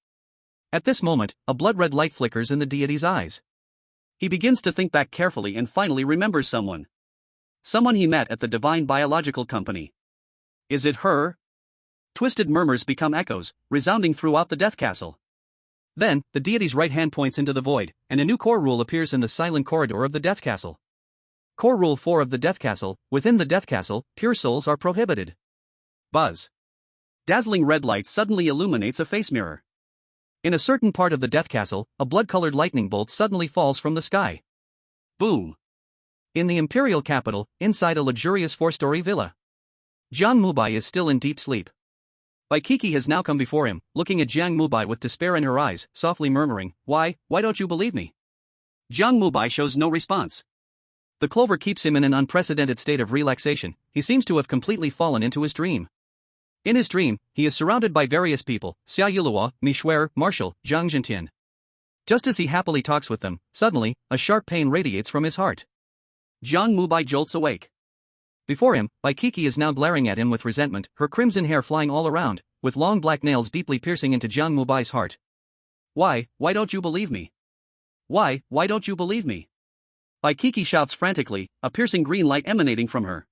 At this moment, a blood-red light flickers in the deity's eyes. He begins to think back carefully and finally remembers someone. Someone he met at the Divine Biological Company. Is it her? Twisted murmurs become echoes, resounding throughout the death castle. Then, the deity's right hand points into the void, and a new core rule appears in the silent corridor of the death castle. Core Rule 4 of the Death Castle: within the Death Castle, pure souls are prohibited. Buzz. Dazzling red light suddenly illuminates a face mirror. In a certain part of the Death Castle, a blood-colored lightning bolt suddenly falls from the sky. Boom. In the imperial capital, inside a luxurious 4-story villa. Jiang Mubai is still in deep sleep. Bai Qi has now come before him, looking at Jiang Mubai with despair in her eyes, softly murmuring, why don't you believe me? Jiang Mubai shows no response. The clover keeps him in an unprecedented state of relaxation. He seems to have completely fallen into his dream. In his dream, he is surrounded by various people: Xia Yilua, Mishwer, Marshal, Zhang Zhentian. Just as he happily talks with them, suddenly, a sharp pain radiates from his heart. Jiang Mubai jolts awake. Before him, Bai Qi is now glaring at him with resentment, her crimson hair flying all around, with long black nails deeply piercing into Jiang Mubai's heart. Why don't you believe me? Why don't you believe me? Bai Qi shouts frantically, a piercing green light emanating from her.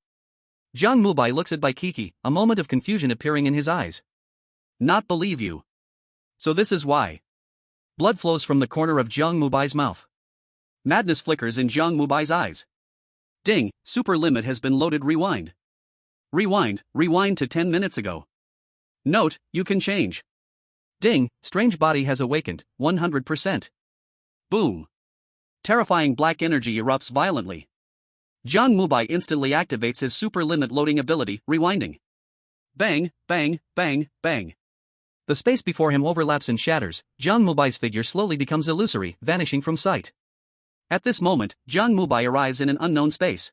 Jiang Mubai looks at Bai Qi, a moment of confusion appearing in his eyes. Not believe you. So this is why. Blood flows from the corner of Jiang Mubai's mouth. Madness flickers in Jiang Mubai's eyes. Ding, super limit has been loaded. Rewind to 10 minutes ago. Note, you can change. Ding, strange body has awakened, 100%. Boom. Terrifying black energy erupts violently. Jiang Mubai instantly activates his super limit loading ability, rewinding. Bang, bang, bang, bang. The space before him overlaps and shatters. Jiang Mubai's figure slowly becomes illusory, vanishing from sight. At this moment, Jiang Mubai arrives in an unknown space.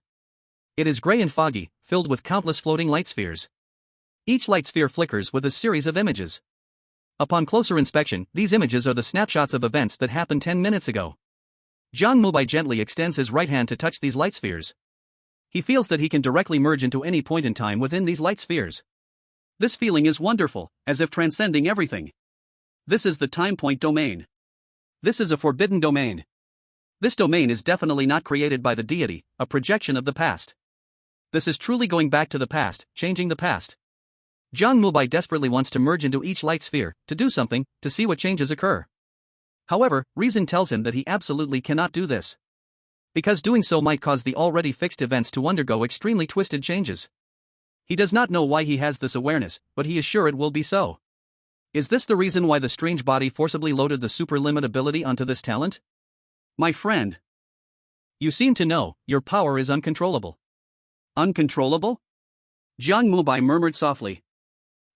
It is gray and foggy, filled with countless floating light spheres. Each light sphere flickers with a series of images. Upon closer inspection, these images are the snapshots of events that happened 10 minutes ago. Jiang Mubai gently extends his right hand to touch these light spheres. He feels that he can directly merge into any point in time within these light spheres. This feeling is wonderful, as if transcending everything. This is the time point domain. This is a forbidden domain. This domain is definitely not created by the deity, a projection of the past. This is truly going back to the past, changing the past. Jiang Mubai desperately wants to merge into each light sphere, to do something, to see what changes occur. However, reason tells him that he absolutely cannot do this. Because doing so might cause the already fixed events to undergo extremely twisted changes. He does not know why he has this awareness, but he is sure it will be so. Is this the reason why the strange body forcibly loaded the super limit ability onto this talent? My friend. You seem to know, your power is uncontrollable. Uncontrollable? Jiang Mubai murmured softly.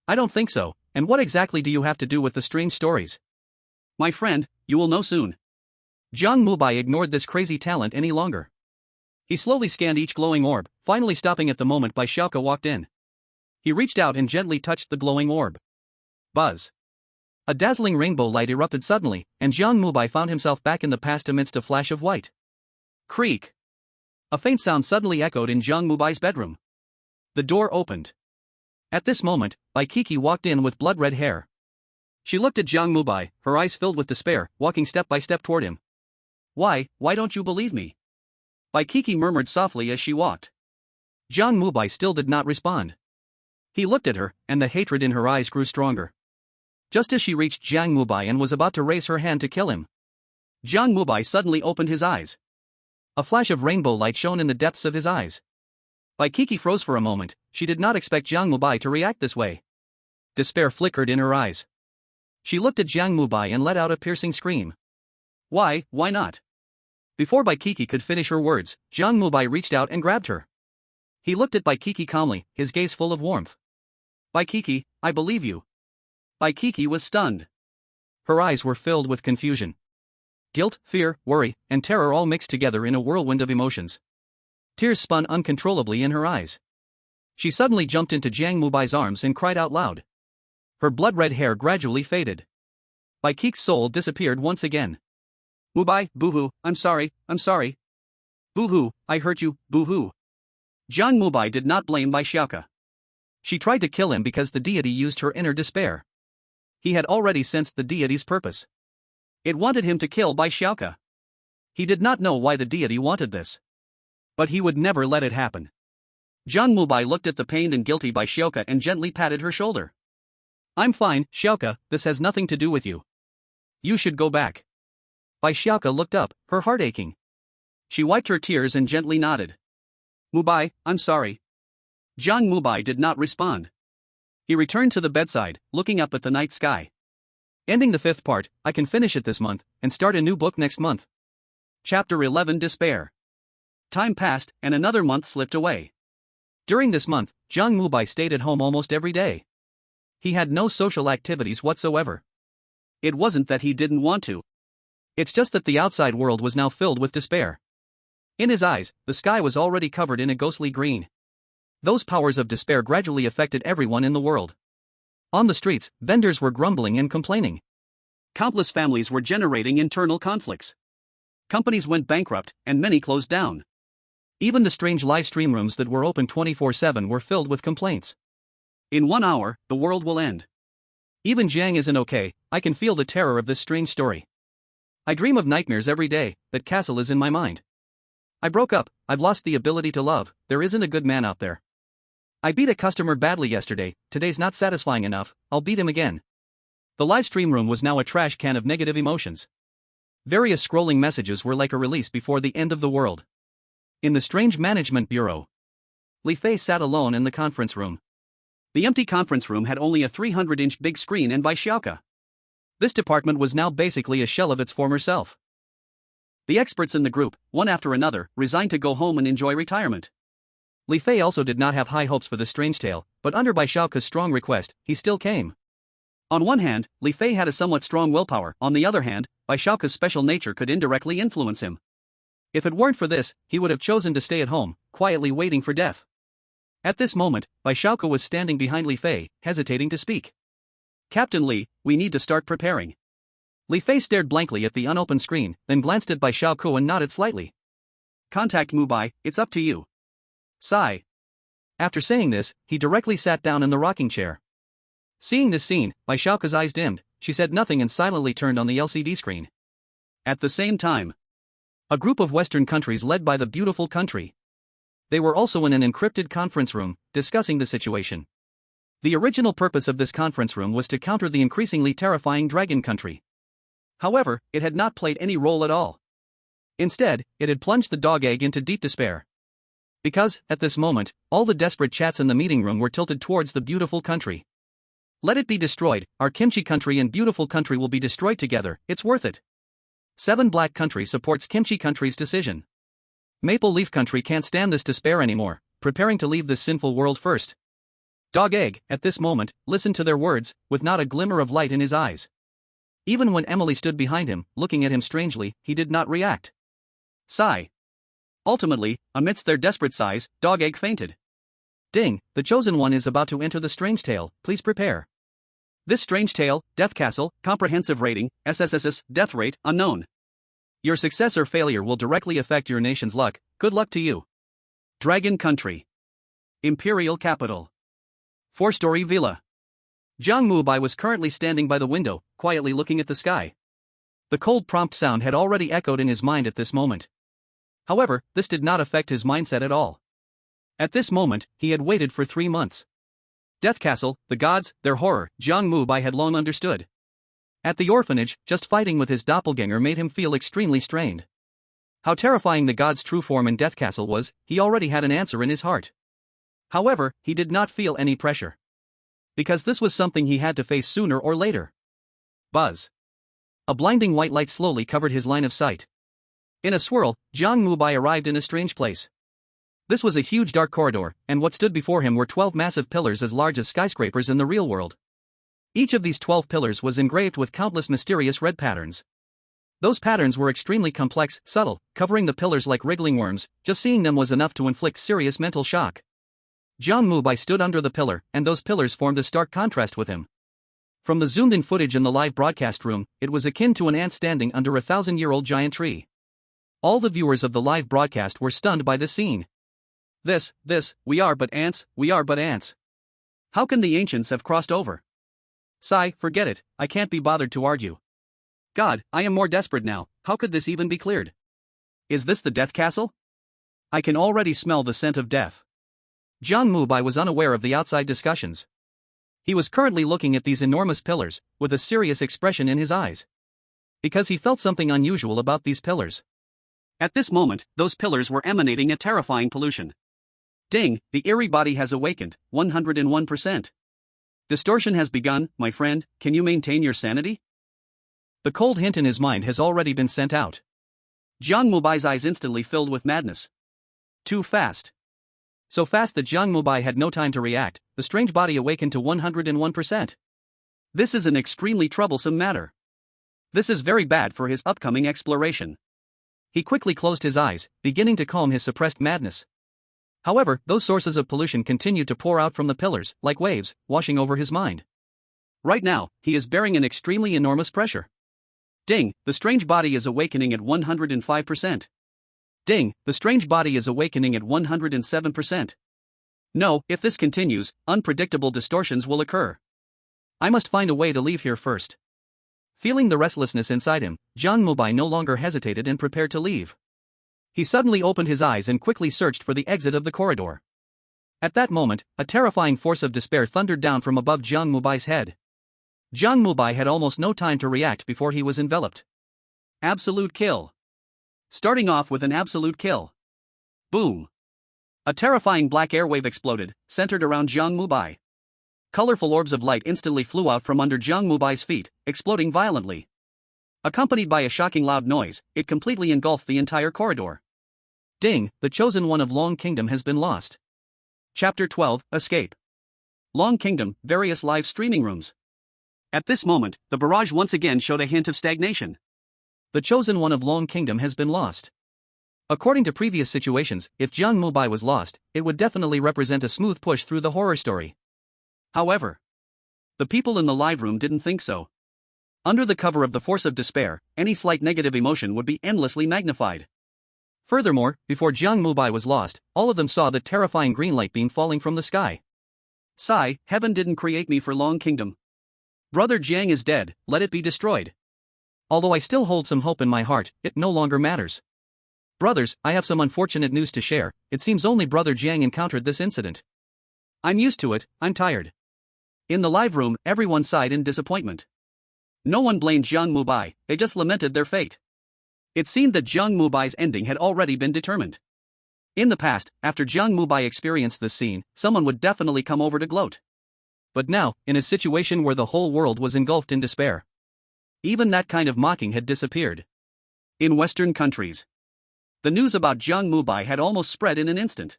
I don't think so, and what exactly do you have to do with the strange stories? My friend, you will know soon. Jiang Mubai ignored this crazy talent any longer. He slowly scanned each glowing orb, finally stopping at the moment Bai Xiaoke walked in. He reached out and gently touched the glowing orb. Buzz. A dazzling rainbow light erupted suddenly, and Jiang Mubai found himself back in the past amidst a flash of white. Creak. A faint sound suddenly echoed in Jiang Mubai's bedroom. The door opened. At this moment, Bai Kiki walked in with blood-red hair. She looked at Jiang Mubai, her eyes filled with despair, walking step by step toward him. Why don't you believe me? Bai Kiki murmured softly as she walked. Jiang Mubai still did not respond. He looked at her, and the hatred in her eyes grew stronger. Just as she reached Jiang Mubai and was about to raise her hand to kill him, Jiang Mubai suddenly opened his eyes. A flash of rainbow light shone in the depths of his eyes. Bai Kiki froze for a moment. She did not expect Jiang Mubai to react this way. Despair flickered in her eyes. She looked at Jiang Mubai and let out a piercing scream. Why not? Before Bai Kiki could finish her words, Jiang Mubai reached out and grabbed her. He looked at Bai Kiki calmly, his gaze full of warmth. Bai Kiki, I believe you. Bai Kiki was stunned. Her eyes were filled with confusion. Guilt, fear, worry, and terror all mixed together in a whirlwind of emotions. Tears spun uncontrollably in her eyes. She suddenly jumped into Jiang Mubai's arms and cried out loud. Her blood-red hair gradually faded. Bai Kiki's soul disappeared once again. Mubai, boo-hoo, I'm sorry. Boo-hoo, I hurt you, boo-hoo. Jiang Mubai did not blame Bai Xiaoke. She tried to kill him because the deity used her inner despair. He had already sensed the deity's purpose. It wanted him to kill Bai Xiaoke. He did not know why the deity wanted this. But he would never let it happen. Jiang Mubai looked at the pained and guilty Bai Xiaoke and gently patted her shoulder. I'm fine, Xiaoke, this has nothing to do with you. You should go back. Bai Xiaoke looked up, her heart aching. She wiped her tears and gently nodded. Mubai, I'm sorry. Jiang Mubai did not respond. He returned to the bedside, looking up at the night sky. Ending the 5th part, I can finish it this month, and start a new book next month. Chapter 11 Despair. Time passed, and another month slipped away. During this month, Jiang Mubai stayed at home almost every day. He had no social activities whatsoever. It wasn't that he didn't want to. It's just that the outside world was now filled with despair. In his eyes, the sky was already covered in a ghostly green. Those powers of despair gradually affected everyone in the world. On the streets, vendors were grumbling and complaining. Countless families were generating internal conflicts. Companies went bankrupt, and many closed down. Even the strange live stream rooms that were open 24/7 were filled with complaints. In 1 hour, the world will end. Even Jiang isn't okay. I can feel the terror of this strange story. I dream of nightmares every day. That castle is in my mind. I broke up, I've lost the ability to love, there isn't a good man out there. I beat a customer badly yesterday, today's not satisfying enough, I'll beat him again. The live stream room was now a trash can of negative emotions. Various scrolling messages were like a release before the end of the world. In the strange management bureau, Li Fei sat alone in the conference room. The empty conference room had only a 300-inch big screen and Bai Xiaoke. This department was now basically a shell of its former self. The experts in the group, one after another, resigned to go home and enjoy retirement. Li Fei also did not have high hopes for the strange tale, but under Bai Xiaoke's strong request, he still came. On one hand, Li Fei had a somewhat strong willpower, on the other hand, Bai Xiaoke's special nature could indirectly influence him. If it weren't for this, he would have chosen to stay at home, quietly waiting for death. At this moment, Bai Shaoke was standing behind Li Fei, hesitating to speak. Captain Li, we need to start preparing. Li Fei stared blankly at the unopened screen, then glanced at Bai Shaoke and nodded slightly. Contact Mubai, it's up to you. Sigh. After saying this, he directly sat down in the rocking chair. Seeing this scene, Bai Shaoke's eyes dimmed, she said nothing and silently turned on the LCD screen. At the same time, a group of Western countries led by the beautiful country. They were also in an encrypted conference room, discussing the situation. The original purpose of this conference room was to counter the increasingly terrifying dragon country. However, it had not played any role at all. Instead, it had plunged the dog egg into deep despair. Because, at this moment, all the desperate chats in the meeting room were tilted towards the beautiful country. Let it be destroyed, our kimchi country and beautiful country will be destroyed together, it's worth it. 7 Black Country supports kimchi country's decision. Maple Leaf Country can't stand this despair anymore, preparing to leave this sinful world first. Dog Egg, at this moment, listened to their words, with not a glimmer of light in his eyes. Even when Emily stood behind him, looking at him strangely, he did not react. Sigh. Ultimately, amidst their desperate sighs, Dog Egg fainted. Ding, the chosen one is about to enter the strange tale, please prepare. This strange tale, Death Castle, comprehensive rating, SSSS, death rate, unknown. Your success or failure will directly affect your nation's luck, good luck to you. Dragon Country. Imperial Capital. 4-story villa. Jiang Mubai was currently standing by the window, quietly looking at the sky. The cold prompt sound had already echoed in his mind at this moment. However, this did not affect his mindset at all. At this moment, he had waited for 3 months. Death Castle, the gods, their horror, Jiang Mubai had long understood. At the orphanage, just fighting with his doppelganger made him feel extremely strained. How terrifying the god's true form in Death Castle was, he already had an answer in his heart. However, he did not feel any pressure. Because this was something he had to face sooner or later. Buzz. A blinding white light slowly covered his line of sight. In a swirl, Jiang Mubai arrived in a strange place. This was a huge dark corridor, and what stood before him were 12 massive pillars as large as skyscrapers in the real world. Each of these 12 pillars was engraved with countless mysterious red patterns. Those patterns were extremely complex, subtle, covering the pillars like wriggling worms. Just seeing them was enough to inflict serious mental shock. Jiang Mubai stood under the pillar, and those pillars formed a stark contrast with him. From the zoomed-in footage in the live broadcast room, it was akin to an ant standing under a 1,000-year-old giant tree. All the viewers of the live broadcast were stunned by this scene. We are but ants, we are but ants. How can the ancients have crossed over? Sigh, forget it, I can't be bothered to argue. God, I am more desperate now, how could this even be cleared? Is this the Death Castle? I can already smell the scent of death. Jiang Mubai was unaware of the outside discussions. He was currently looking at these enormous pillars, with a serious expression in his eyes. Because he felt something unusual about these pillars. At this moment, those pillars were emanating a terrifying pollution. Ding, the Eerie body has awakened, 101%. Distortion has begun, my friend, can you maintain your sanity? The cold hint in his mind has already been sent out. Jiang Mubai's eyes instantly filled with madness. Too fast. So fast that Jiang Mubai had no time to react, the strange body awakened to 101%. This is an extremely troublesome matter. This is very bad for his upcoming exploration. He quickly closed his eyes, beginning to calm his suppressed madness. However, those sources of pollution continued to pour out from the pillars, like waves, washing over his mind. Right now, he is bearing an extremely enormous pressure. Ding, the strange body is awakening at 105%. Ding, the strange body is awakening at 107%. No, if this continues, unpredictable distortions will occur. I must find a way to leave here first. Feeling the restlessness inside him, Jiang Mubai no longer hesitated and prepared to leave. He suddenly opened his eyes and quickly searched for the exit of the corridor. At that moment, a terrifying force of despair thundered down from above Jiang Mubai's head. Jiang Mubai had almost no time to react before he was enveloped. Absolute kill. Starting off with an absolute kill. Boom. A terrifying black airwave exploded, centered around Jiang Mubai. Colorful orbs of light instantly flew out from under Jiang Mubai's feet, exploding violently. Accompanied by a shocking loud noise, it completely engulfed the entire corridor. Ding, the chosen one of Long Kingdom has been lost. Chapter 12, Escape. Long Kingdom, various live streaming rooms. At this moment, the barrage once again showed a hint of stagnation. The chosen one of Long Kingdom has been lost. According to previous situations, if Jiang Mubai was lost, it would definitely represent a smooth push through the horror story. However, the people in the live room didn't think so. Under the cover of the force of despair, any slight negative emotion would be endlessly magnified. Furthermore, before Jiang Mubai was lost, all of them saw the terrifying green light beam falling from the sky. Sigh, heaven didn't create me for Long Kingdom. Brother Jiang is dead, let it be destroyed. Although I still hold some hope in my heart, it no longer matters. Brothers, I have some unfortunate news to share. It seems only Brother Jiang encountered this incident. I'm used to it, I'm tired. In the live room, everyone sighed in disappointment. No one blamed Jiang Mubai, they just lamented their fate. It seemed that Jiang Mubai's ending had already been determined. In the past, after Jiang Mubai experienced this scene, someone would definitely come over to gloat. But now, in a situation where the whole world was engulfed in despair, even that kind of mocking had disappeared. In Western countries, the news about Jiang Mubai had almost spread in an instant.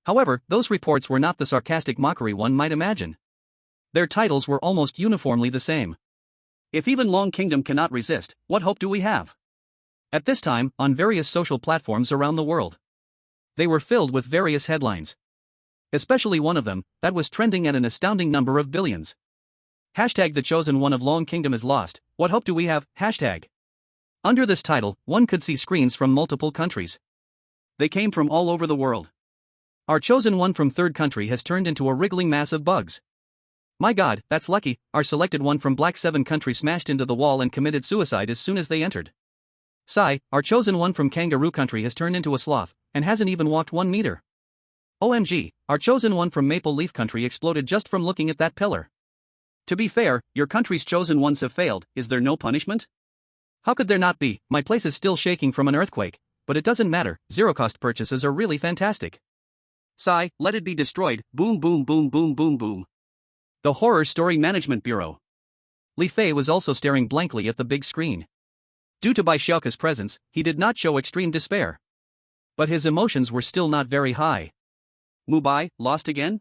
However, those reports were not the sarcastic mockery one might imagine. Their titles were almost uniformly the same. If even Long Kingdom cannot resist, what hope do we have? At this time, on various social platforms around the world, they were filled with various headlines. Especially one of them, that was trending at an astounding number of billions. Hashtag the chosen one of Long Kingdom is lost, what hope do we have? Hashtag. Under this title, one could see screens from multiple countries. They came from all over the world. Our chosen one from third country has turned into a wriggling mass of bugs. My god, that's lucky, our selected one from Black 7 country smashed into the wall and committed suicide as soon as they entered. Sigh, our chosen one from Kangaroo country has turned into a sloth, and hasn't even walked 1 meter. OMG, our chosen one from Maple Leaf country exploded just from looking at that pillar. To be fair, your country's chosen ones have failed, is there no punishment? How could there not be? My place is still shaking from an earthquake, but it doesn't matter, zero-cost purchases are really fantastic. Sigh, let it be destroyed, boom boom boom boom boom boom. The Horror Story Management Bureau. Li Fei was also staring blankly at the big screen. Due to Bai Xiaoke's presence, he did not show extreme despair. But his emotions were still not very high. Mubai, lost again?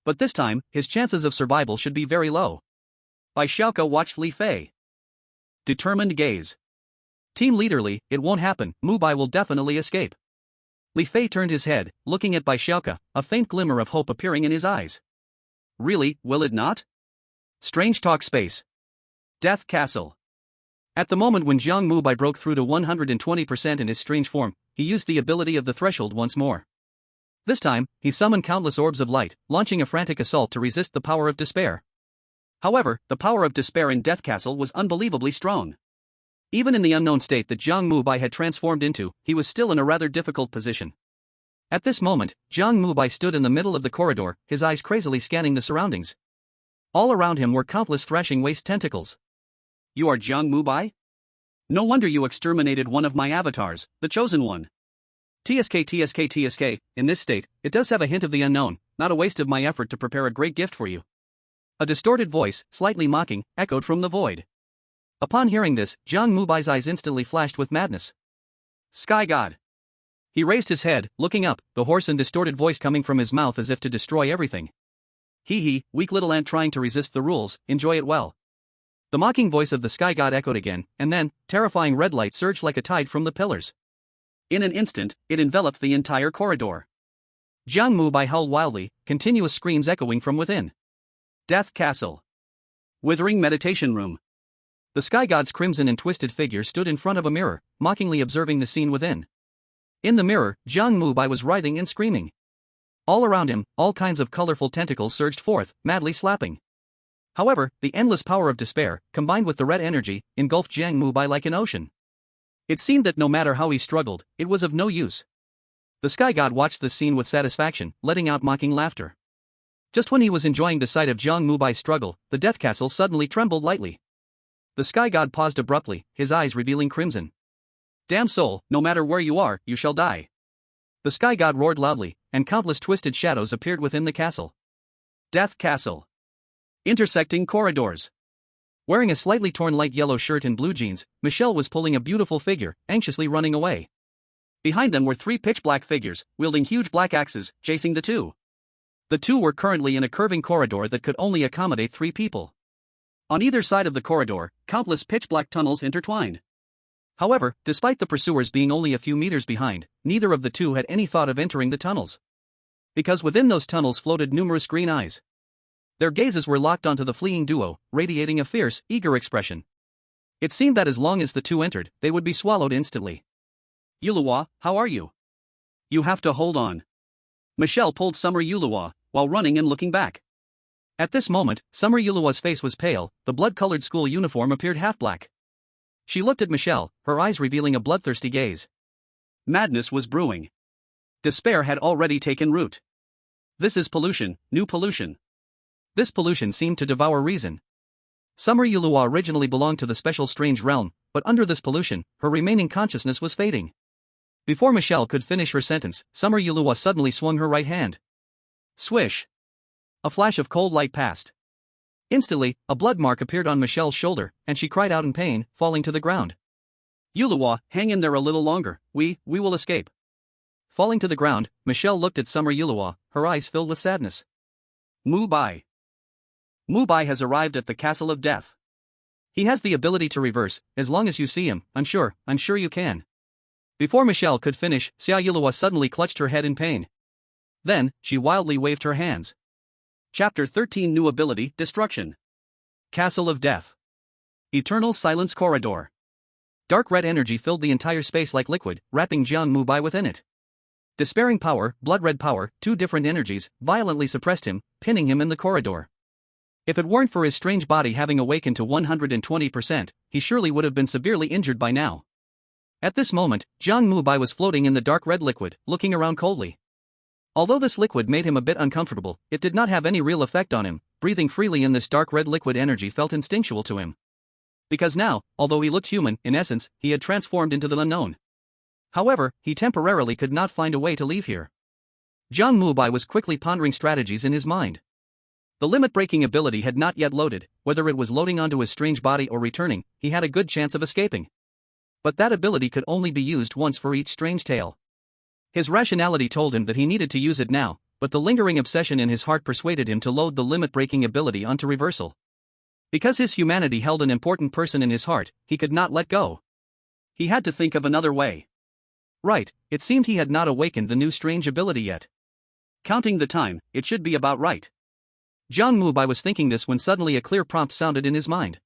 But this time, his chances of survival should be very low. Bai Xiaoke watched Li Fei. Determined gaze. Team leader Li, it won't happen, Mubai will definitely escape. Li Fei turned his head, looking at Bai Xiaoke, a faint glimmer of hope appearing in his eyes. Really, will it not? Strange talk space. Death Castle. At the moment when Jiang Mubai broke through to 120% in his strange form, he used the ability of the threshold once more. This time, he summoned countless orbs of light, launching a frantic assault to resist the power of despair. However, the power of despair in Death Castle was unbelievably strong. Even in the unknown state that Jiang Mubai had transformed into, he was still in a rather difficult position. At this moment, Jiang Mubai stood in the middle of the corridor, his eyes crazily scanning the surroundings. All around him were countless thrashing waste tentacles. You are Jiang Mubai? No wonder you exterminated one of my avatars, the chosen one. TSK, in this state, it does have a hint of the unknown, not a waste of my effort to prepare a great gift for you. A distorted voice, slightly mocking, echoed from the void. Upon hearing this, Jiang Mubai's eyes instantly flashed with madness. Sky God. He raised his head, looking up, the hoarse and distorted voice coming from his mouth as if to destroy everything. Hee hee, weak little ant trying to resist the rules, enjoy it well. The mocking voice of the Sky God echoed again, and then, terrifying red light surged like a tide from the pillars. In an instant, it enveloped the entire corridor. Jiang Mubai howled wildly, continuous screams echoing from within. Death Castle. Withering Meditation Room. The Sky God's crimson and twisted figure stood in front of a mirror, mockingly observing the scene within. In the mirror, Jiang Mubai was writhing and screaming. All around him, all kinds of colorful tentacles surged forth, madly slapping. However, the endless power of despair, combined with the red energy, engulfed Jiang Mubai like an ocean. It seemed that no matter how he struggled, it was of no use. The Sky God watched the scene with satisfaction, letting out mocking laughter. Just when he was enjoying the sight of Jiang Mubai's struggle, the Death Castle suddenly trembled lightly. The Sky God paused abruptly, his eyes revealing crimson. Damn soul, no matter where you are, you shall die. The Sky God roared loudly, and countless twisted shadows appeared within the castle. Death Castle. Intersecting corridors. Wearing a slightly torn light yellow shirt and blue jeans, Michelle was pulling a beautiful figure, anxiously running away. Behind them were 3 pitch-black figures, wielding huge black axes, chasing the two. The two were currently in a curving corridor that could only accommodate 3 people. On either side of the corridor, countless pitch-black tunnels intertwined. However, despite the pursuers being only a few meters behind, neither of the two had any thought of entering the tunnels. Because within those tunnels floated numerous green eyes. Their gazes were locked onto the fleeing duo, radiating a fierce, eager expression. It seemed that as long as the two entered, they would be swallowed instantly. Yulua, how are you? You have to hold on. Michelle pulled Summer Yulua, while running and looking back. At this moment, Summer Yulua's face was pale, the blood-colored school uniform appeared half-black. She looked at Michelle, her eyes revealing a bloodthirsty gaze. Madness was brewing. Despair had already taken root. This is pollution, new pollution. This pollution seemed to devour reason. Summer Yulua originally belonged to the special strange realm, but under this pollution, her remaining consciousness was fading. Before Michelle could finish her sentence, Summer Yulua suddenly swung her right hand. Swish! A flash of cold light passed. Instantly, a blood mark appeared on Michelle's shoulder, and she cried out in pain, falling to the ground. Yulua, hang in there a little longer, we will escape. Falling to the ground, Michelle looked at Summer Yulua, her eyes filled with sadness. Mubai. Mubai has arrived at the Castle of Death. He has the ability to reverse, as long as you see him, I'm sure you can. Before Michelle could finish, Xia Yulua suddenly clutched her head in pain. Then, she wildly waved her hands. Chapter 13 New Ability, Destruction. Castle of Death. Eternal Silence Corridor. Dark red energy filled the entire space like liquid, wrapping Jiang Mubai within it. Despairing power, blood red power, two different energies, violently suppressed him, pinning him in the corridor. If it weren't for his strange body having awakened to 120%, he surely would have been severely injured by now. At this moment, Jiang Mubai was floating in the dark red liquid, looking around coldly. Although this liquid made him a bit uncomfortable, it did not have any real effect on him. Breathing freely in this dark red liquid energy felt instinctual to him. Because now, although he looked human, in essence, he had transformed into the unknown. However, he temporarily could not find a way to leave here. Jiang Mubai was quickly pondering strategies in his mind. The limit-breaking ability had not yet loaded. Whether it was loading onto his strange body or returning, he had a good chance of escaping. But that ability could only be used once for each strange tale. His rationality told him that he needed to use it now, but the lingering obsession in his heart persuaded him to load the limit-breaking ability onto reversal. Because his humanity held an important person in his heart, he could not let go. He had to think of another way. Right, it seemed he had not awakened the new strange ability yet. Counting the time, it should be about right. Jiang Mubai was thinking this when suddenly a clear prompt sounded in his mind.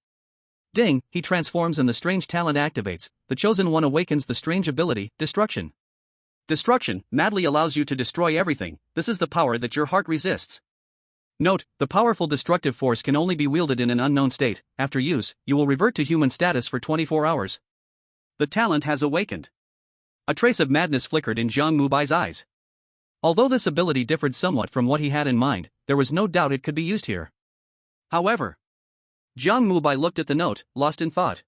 Ding, he transforms and the strange talent activates. The chosen one awakens the strange ability, Destruction. Destruction madly allows you to destroy everything. This is the power that your heart resists. Note, the powerful destructive force can only be wielded in an unknown state. After use, you will revert to human status for 24 hours. The talent has awakened. A trace of madness flickered in Jiang Mubai's eyes. Although this ability differed somewhat from what he had in mind, there was no doubt it could be used here. However, Jiang Mubai looked at the note, lost in thought.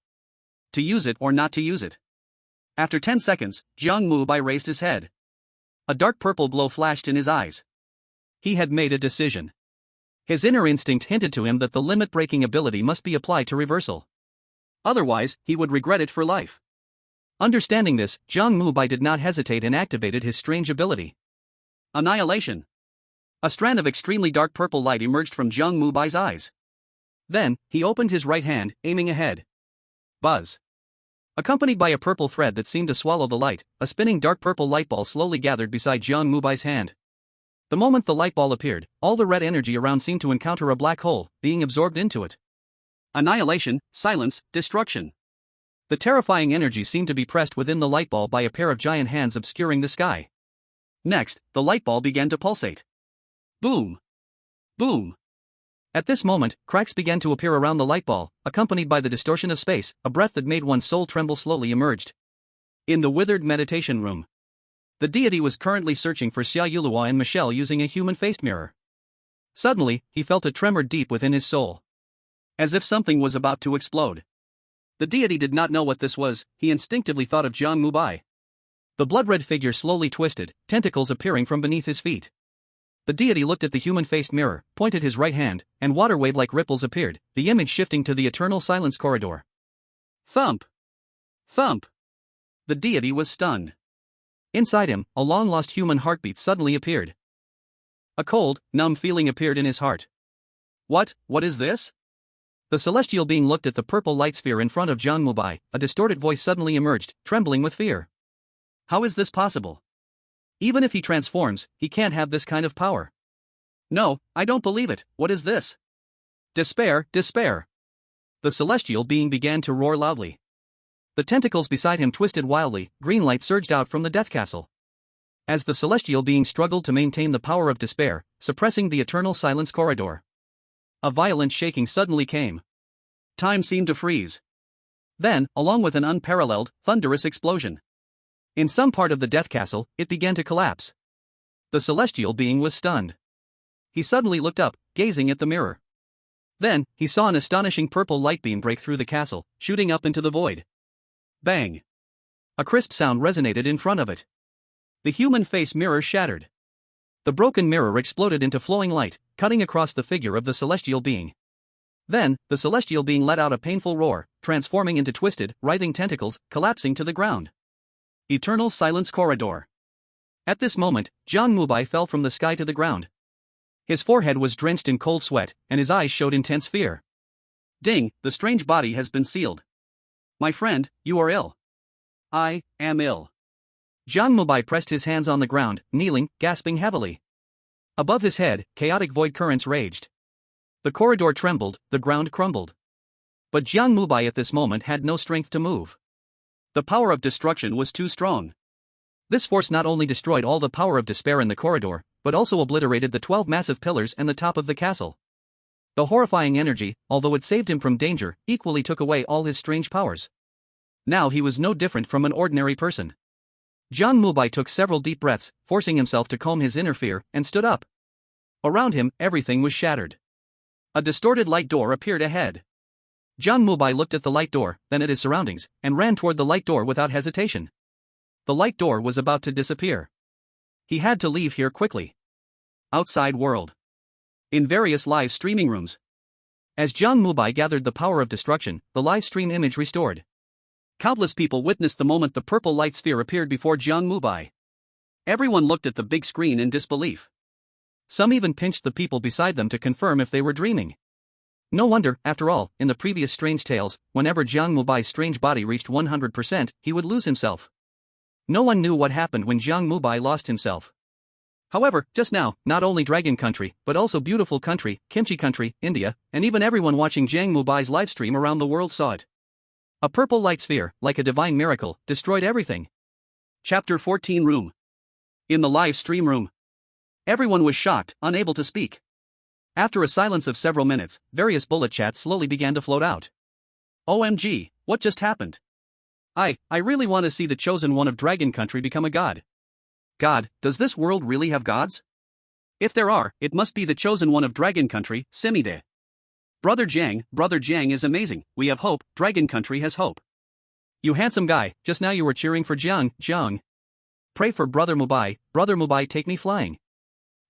To use it or not to use it? After 10 seconds, Jiang Mubai raised his head. A dark purple glow flashed in his eyes. He had made a decision. His inner instinct hinted to him that the limit-breaking ability must be applied to reversal. Otherwise, he would regret it for life. Understanding this, Jiang Mubai did not hesitate and activated his strange ability. Annihilation. A strand of extremely dark purple light emerged from Jiang Mubai's eyes. Then, he opened his right hand, aiming ahead. Buzz. Accompanied by a purple thread that seemed to swallow the light, a spinning dark purple light ball slowly gathered beside Jiang Mubai's hand. The moment the light ball appeared, all the red energy around seemed to encounter a black hole, being absorbed into it. Annihilation, silence, destruction. The terrifying energy seemed to be pressed within the light ball by a pair of giant hands obscuring the sky. Next, the light ball began to pulsate. Boom! Boom! At this moment, cracks began to appear around the light ball, accompanied by the distortion of space. A breath that made one's soul tremble slowly emerged. In the withered meditation room, the deity was currently searching for Xia Yulua and Michelle using a human-faced mirror. Suddenly, he felt a tremor deep within his soul. As if something was about to explode. The deity did not know what this was. He instinctively thought of Jiang Mubai. The blood-red figure slowly twisted, tentacles appearing from beneath his feet. The deity looked at the human-faced mirror, pointed his right hand, and water wave-like ripples appeared, the image shifting to the eternal silence corridor. Thump! Thump! The deity was stunned. Inside him, a long-lost human heartbeat suddenly appeared. A cold, numb feeling appeared in his heart. What is this? The celestial being looked at the purple light sphere in front of Jiang Mubai. A distorted voice suddenly emerged, trembling with fear. How is this possible? Even if he transforms, he can't have this kind of power. No, I don't believe it. What is this? Despair, despair. The celestial being began to roar loudly. The tentacles beside him twisted wildly, green light surged out from the death castle. As the celestial being struggled to maintain the power of despair, suppressing the eternal silence corridor. A violent shaking suddenly came. Time seemed to freeze. Then, along with an unparalleled, thunderous explosion. In some part of the death castle, it began to collapse. The celestial being was stunned. He suddenly looked up, gazing at the mirror. Then, he saw an astonishing purple light beam break through the castle, shooting up into the void. Bang! A crisp sound resonated in front of it. The human face mirror shattered. The broken mirror exploded into flowing light, cutting across the figure of the celestial being. Then, the celestial being let out a painful roar, transforming into twisted, writhing tentacles, collapsing to the ground. Eternal silence corridor. At this moment, Jiang Mubai fell from the sky to the ground. His forehead was drenched in cold sweat, and his eyes showed intense fear. Ding, the strange body has been sealed. My friend, you are ill. I am ill. Jiang Mubai pressed his hands on the ground, kneeling, gasping heavily. Above his head, chaotic void currents raged. The corridor trembled, the ground crumbled. But Jiang Mubai at this moment had no strength to move. The power of destruction was too strong. This force not only destroyed all the power of despair in the corridor, but also obliterated the 12 massive pillars and the top of the castle. The horrifying energy, although it saved him from danger, equally took away all his strange powers. Now he was no different from an ordinary person. Jiang Mubai took several deep breaths, forcing himself to calm his inner fear, and stood up. Around him, everything was shattered. A distorted light door appeared ahead. Jiang Mubai looked at the light door, then at his surroundings, and ran toward the light door without hesitation. The light door was about to disappear. He had to leave here quickly. Outside world. In various live streaming rooms. As Jiang Mubai gathered the power of destruction, the live stream image restored. Countless people witnessed the moment the purple light sphere appeared before Jiang Mubai. Everyone looked at the big screen in disbelief. Some even pinched the people beside them to confirm if they were dreaming. No wonder, after all, in the previous strange tales, whenever Jiang Mubai's strange body reached 100%, he would lose himself. No one knew what happened when Jiang Mubai lost himself. However, just now, not only Dragon Country, but also Beautiful Country, Kimchi Country, India, and even everyone watching Jiang Mubai's livestream around the world saw it. A purple light sphere, like a divine miracle, destroyed everything. Chapter 14 Room. In the live stream room. Everyone was shocked, unable to speak. After a silence of several minutes, various bullet chats slowly began to float out. OMG, what just happened? I really want to see the chosen one of Dragon Country become a god. God, does this world really have gods? If there are, it must be the chosen one of Dragon Country, Simide. Brother Jiang is amazing, we have hope, Dragon Country has hope. You handsome guy, just now you were cheering for Jiang. Pray for Brother Mubai take me flying.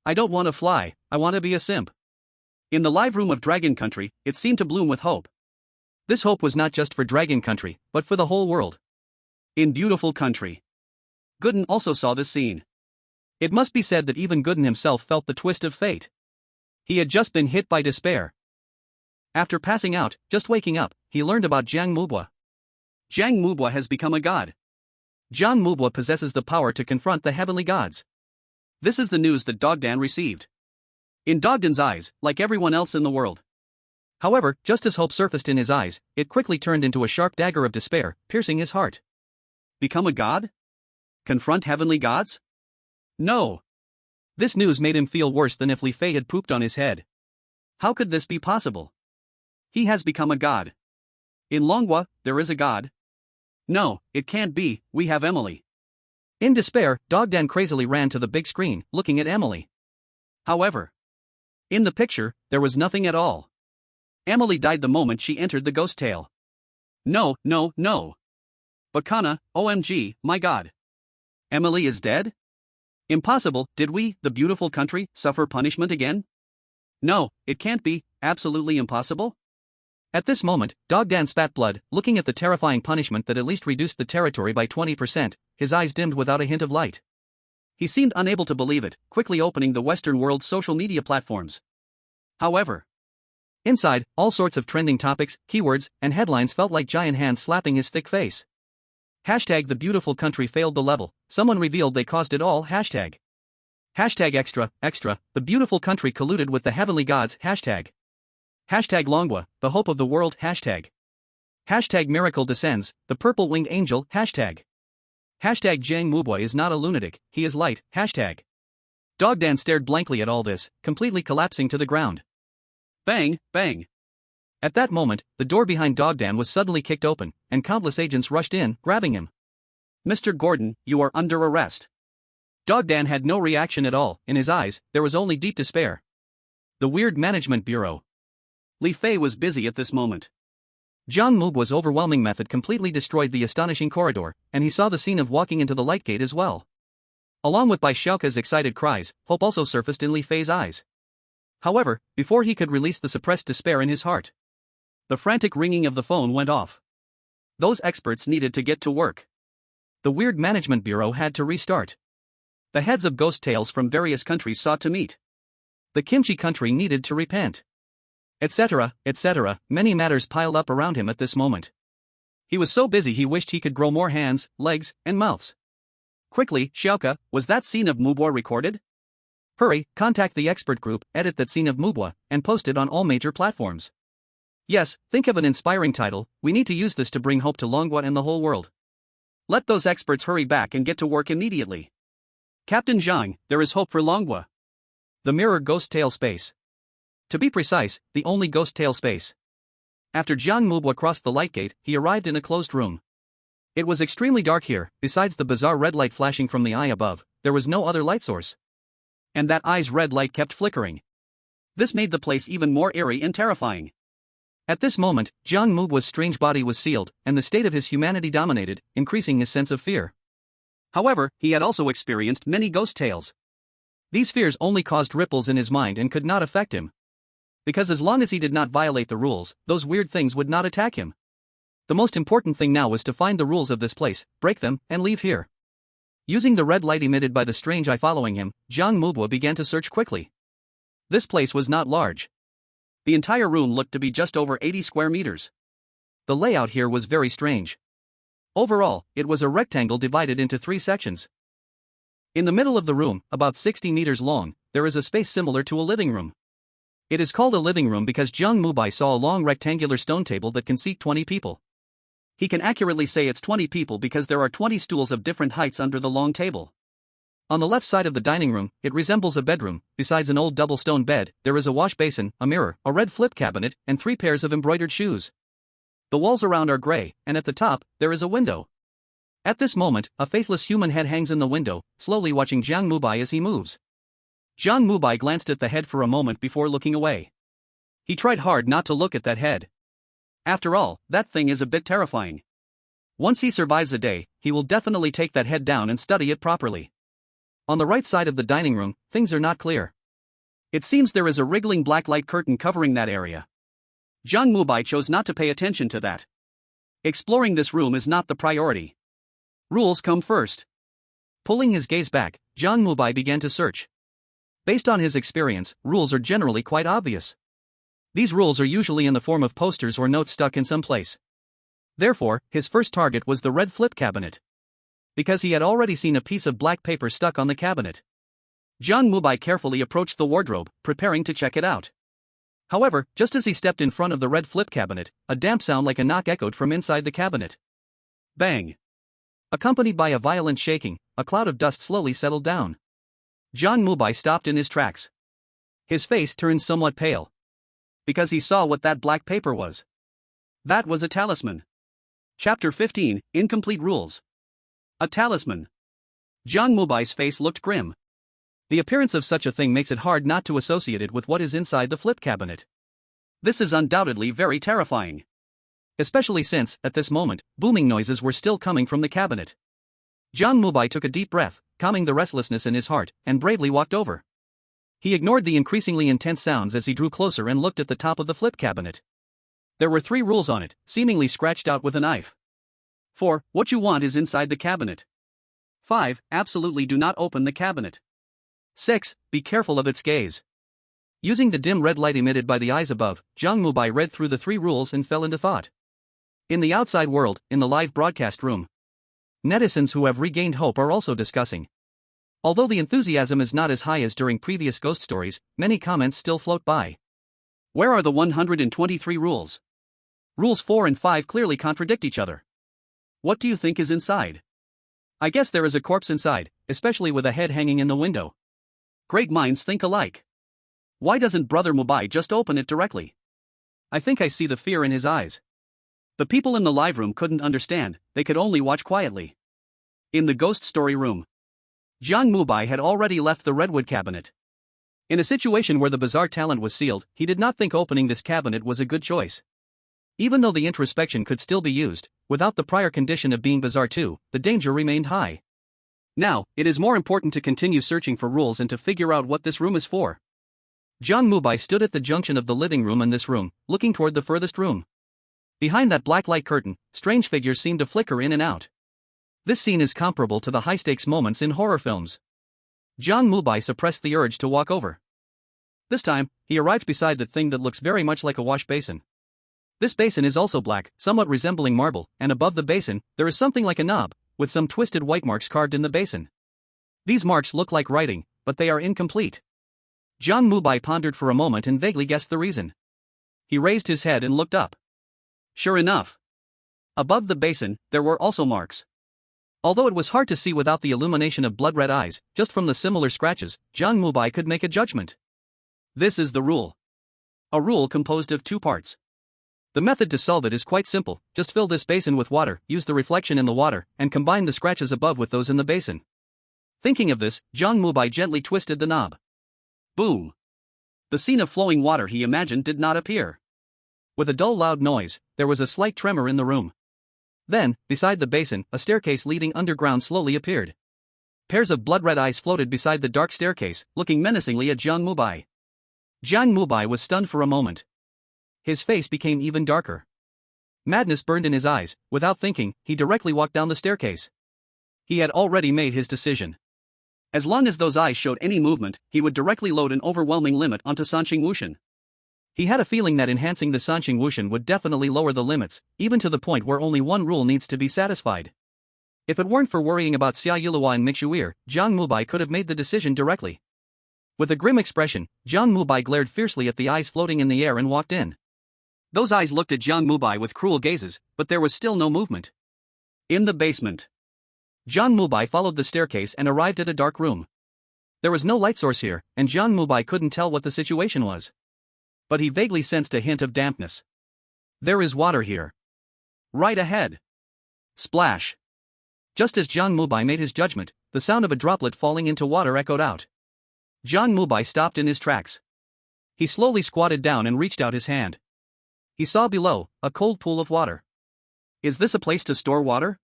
I don't want to fly, I want to be a simp. In the live room of Dragon Country, it seemed to bloom with hope. This hope was not just for Dragon Country, but for the whole world. In Beautiful Country. Gooden also saw this scene. It must be said that even Gooden himself felt the twist of fate. He had just been hit by despair. After passing out, just waking up, he learned about Jiang Mubai. Jiang Mubai has become a god. Jiang Mubai possesses the power to confront the heavenly gods. This is the news that Dogdan received. In Dogdan's eyes, like everyone else in the world. However, just as hope surfaced in his eyes, it quickly turned into a sharp dagger of despair, piercing his heart. Become a god? Confront heavenly gods? No. This news made him feel worse than if Li Fei had pooped on his head. How could this be possible? He has become a god. In Longhua, there is a god. No, it can't be, we have Emily. In despair, Dogdan crazily ran to the big screen, looking at Emily. However, in the picture, there was nothing at all. Emily died the moment she entered the ghost tale. No. Bacana, OMG, my god. Emily is dead? Impossible, did we, the Beautiful Country, suffer punishment again? No, it can't be, absolutely impossible. At this moment, Dogdan spat blood, looking at the terrifying punishment that at least reduced the territory by 20%, his eyes dimmed without a hint of light. He seemed unable to believe it, quickly opening the Western world's social media platforms. However, Inside, all sorts of trending topics, keywords, and headlines felt like giant hands slapping his thick face. Hashtag the beautiful country failed the level, someone revealed they caused it all. Hashtag extra, the beautiful country colluded with the heavenly gods. Hashtag Longwa, the hope of the world. Hashtag miracle descends, the purple-winged angel. Hashtag Jiang Mubai is not a lunatic, he is light. Hashtag Dogdan stared blankly at all this, completely collapsing to the ground. Bang, bang. At that moment, the door behind Dogdan was suddenly kicked open, and countless agents rushed in, grabbing him. Mr. Gordon, you are under arrest. Dogdan had no reaction at all, in his eyes, there was only deep despair. The Weird Management Bureau. Li Fei was busy at this moment. Jiang Mubai's overwhelming method completely destroyed the astonishing corridor, and he saw the scene of walking into the light gate as well. Along with Bai Xiaoka's excited cries, hope also surfaced in Li Fei's eyes. However, before he could release the suppressed despair in his heart, the frantic ringing of the phone went off. Those experts needed to get to work. The Weird Management Bureau had to restart. The heads of ghost tales from various countries sought to meet. The kimchi country needed to repent. Etc., many matters piled up around him at this moment. He was so busy he wished he could grow more hands, legs, and mouths. Quickly, Xiaoka, was that scene of Mubai recorded? Hurry, contact the expert group, edit that scene of Mubai, and post it on all major platforms. Yes, think of an inspiring title, we need to use this to bring hope to Longwa and the whole world. Let those experts hurry back and get to work immediately. Captain Zhang, there is hope for Longwa. The mirror ghost tale space. To be precise, the only ghost tale space. After Jiang Mubai crossed the light gate, he arrived in a closed room. It was extremely dark here, besides the bizarre red light flashing from the eye above, there was no other light source. And that eye's red light kept flickering. This made the place even more eerie and terrifying. At this moment, Jiang Mubai's strange body was sealed, and the state of his humanity dominated, increasing his sense of fear. However, he had also experienced many ghost tales. These fears only caused ripples in his mind and could not affect him. Because as long as he did not violate the rules, those weird things would not attack him. The most important thing now was to find the rules of this place, break them, and leave here. Using the red light emitted by the strange eye following him, Jiang Mubai began to search quickly. This place was not large. The entire room looked to be just over 80 square meters. The layout here was very strange. Overall, it was a rectangle divided into 3 sections. In the middle of the room, about 60 meters long, there is a space similar to a living room. It is called a living room because Jiang Mubai saw a long rectangular stone table that can seat 20 people. He can accurately say it's 20 people because there are 20 stools of different heights under the long table. On the left side of the dining room, it resembles a bedroom. Besides an old double stone bed, there is a wash basin, a mirror, a red flip cabinet, and 3 pairs of embroidered shoes. The walls around are gray, and at the top, there is a window. At this moment, a faceless human head hangs in the window, slowly watching Jiang Mubai as he moves. Jiang Mubai glanced at the head for a moment before looking away. He tried hard not to look at that head. After all, that thing is a bit terrifying. Once he survives a day, he will definitely take that head down and study it properly. On the right side of the dining room, things are not clear. It seems there is a wriggling black light curtain covering that area. Jiang Mubai chose not to pay attention to that. Exploring this room is not the priority. Rules come first. Pulling his gaze back, Jiang Mubai began to search. Based on his experience, rules are generally quite obvious. These rules are usually in the form of posters or notes stuck in some place. Therefore, his first target was the red flip cabinet. Because he had already seen a piece of black paper stuck on the cabinet. Jiang Mubai carefully approached the wardrobe, preparing to check it out. However, just as he stepped in front of the red flip cabinet, a damp sound like a knock echoed from inside the cabinet. Bang! Accompanied by a violent shaking, a cloud of dust slowly settled down. Jiang Mubai stopped in his tracks. His face turned somewhat pale. Because he saw what that black paper was. That was a talisman. Chapter 15, Incomplete Rules. A talisman. Jiang Mubai's face looked grim. The appearance of such a thing makes it hard not to associate it with what is inside the flip cabinet. This is undoubtedly very terrifying. Especially since, at this moment, booming noises were still coming from the cabinet. Jiang Mubai took a deep breath, calming the restlessness in his heart, and bravely walked over. He ignored the increasingly intense sounds as he drew closer and looked at the top of the flip cabinet. There were 3 rules on it, seemingly scratched out with a knife. 4. What you want is inside the cabinet. 5. Absolutely do not open the cabinet. 6. Be careful of its gaze. Using the dim red light emitted by the eyes above, Jiang Mubai read through the 3 rules and fell into thought. In the outside world, in the live broadcast room, netizens who have regained hope are also discussing. Although the enthusiasm is not as high as during previous ghost stories, many comments still float by. Where are the 123 rules? Rules 4 and 5 clearly contradict each other. What do you think is inside? I guess there is a corpse inside, especially with a head hanging in the window. Great minds think alike. Why doesn't Brother Mubai just open it directly? I think I see the fear in his eyes. The people in the live room couldn't understand, they could only watch quietly. In the ghost story room, Jiang Mubai had already left the redwood cabinet. In a situation where the bizarre talent was sealed, he did not think opening this cabinet was a good choice. Even though the introspection could still be used, without the prior condition of being bizarre too, the danger remained high. Now, it is more important to continue searching for rules and to figure out what this room is for. Jiang Mubai stood at the junction of the living room and this room, looking toward the furthest room. Behind that black light curtain, strange figures seemed to flicker in and out. This scene is comparable to the high-stakes moments in horror films. Jiang Mubai suppressed the urge to walk over. This time, he arrived beside the thing that looks very much like a wash basin. This basin is also black, somewhat resembling marble, and above the basin, there is something like a knob, with some twisted white marks carved in the basin. These marks look like writing, but they are incomplete. Jiang Mubai pondered for a moment and vaguely guessed the reason. He raised his head and looked up. Sure enough, above the basin, there were also marks. Although it was hard to see without the illumination of blood-red eyes, just from the similar scratches, Jiang Mubai could make a judgment. This is the rule. A rule composed of 2 parts. The method to solve it is quite simple, just fill this basin with water, use the reflection in the water, and combine the scratches above with those in the basin. Thinking of this, Jiang Mubai gently twisted the knob. Boom! The scene of flowing water he imagined did not appear. With a dull loud noise, there was a slight tremor in the room. Then, beside the basin, a staircase leading underground slowly appeared. Pairs of blood-red eyes floated beside the dark staircase, looking menacingly at Jiang Mubai. Jiang Mubai was stunned for a moment. His face became even darker. Madness burned in his eyes. Without thinking, he directly walked down the staircase. He had already made his decision. As long as those eyes showed any movement, he would directly load an overwhelming limit onto Sanqing Wushan. He had a feeling that enhancing the Sanqing Wushan would definitely lower the limits, even to the point where only one rule needs to be satisfied. If it weren't for worrying about Xia Yulua and Mixuir, Jiang Mubai could have made the decision directly. With a grim expression, Jiang Mubai glared fiercely at the eyes floating in the air and walked in. Those eyes looked at Jiang Mubai with cruel gazes, but there was still no movement. In the basement, Jiang Mubai followed the staircase and arrived at a dark room. There was no light source here, and Jiang Mubai couldn't tell what the situation was. But he vaguely sensed a hint of dampness. There is water here. Right ahead. Splash. Just as Jiang Mubai made his judgment, the sound of a droplet falling into water echoed out. Jiang Mubai stopped in his tracks. He slowly squatted down and reached out his hand. He saw below, a cold pool of water. Is this a place to store water?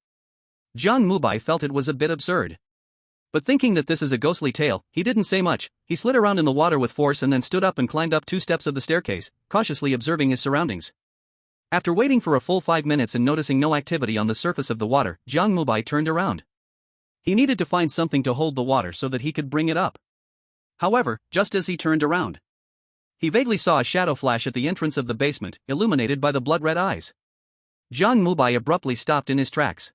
Jiang Mubai felt it was a bit absurd. But thinking that this is a ghostly tale, he didn't say much. He slid around in the water with force and then stood up and climbed up 2 steps of the staircase, cautiously observing his surroundings. After waiting for a full 5 minutes and noticing no activity on the surface of the water, Jiang Mubai turned around. He needed to find something to hold the water so that he could bring it up. However, just as he turned around, he vaguely saw a shadow flash at the entrance of the basement, illuminated by the blood-red eyes. Jiang Mubai abruptly stopped in his tracks.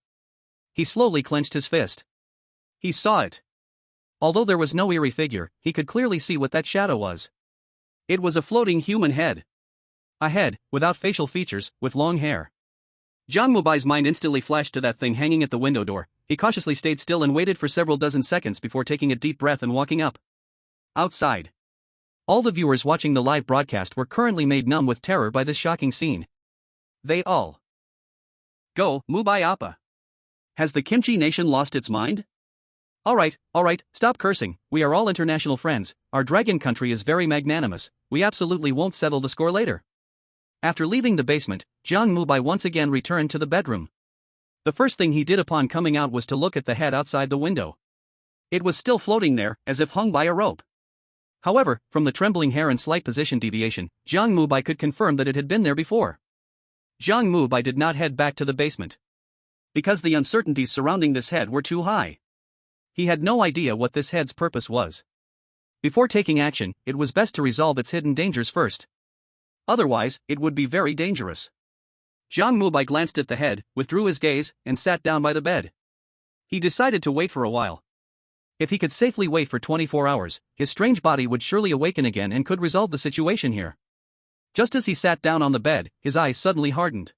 He slowly clenched his fist. He saw it. Although there was no eerie figure, he could clearly see what that shadow was. It was a floating human head. A head, without facial features, with long hair. Jiang Mubai's mind instantly flashed to that thing hanging at the window door. He cautiously stayed still and waited for several dozen seconds before taking a deep breath and walking up. Outside, all the viewers watching the live broadcast were currently made numb with terror by this shocking scene. They all go, Mubai Appa. Has the Kimchi nation lost its mind? Alright, stop cursing, we are all international friends, our dragon country is very magnanimous, we absolutely won't settle the score later. After leaving the basement, Jiang Mubai once again returned to the bedroom. The first thing he did upon coming out was to look at the head outside the window. It was still floating there, as if hung by a rope. However, from the trembling hair and slight position deviation, Jiang Mubai could confirm that it had been there before. Jiang Mubai did not head back to the basement, because the uncertainties surrounding this head were too high. He had no idea what this head's purpose was. Before taking action, it was best to resolve its hidden dangers first. Otherwise, it would be very dangerous. Jiang Mubai glanced at the head, withdrew his gaze, and sat down by the bed. He decided to wait for a while. If he could safely wait for 24 hours, his strange body would surely awaken again and could resolve the situation here. Just as he sat down on the bed, his eyes suddenly hardened.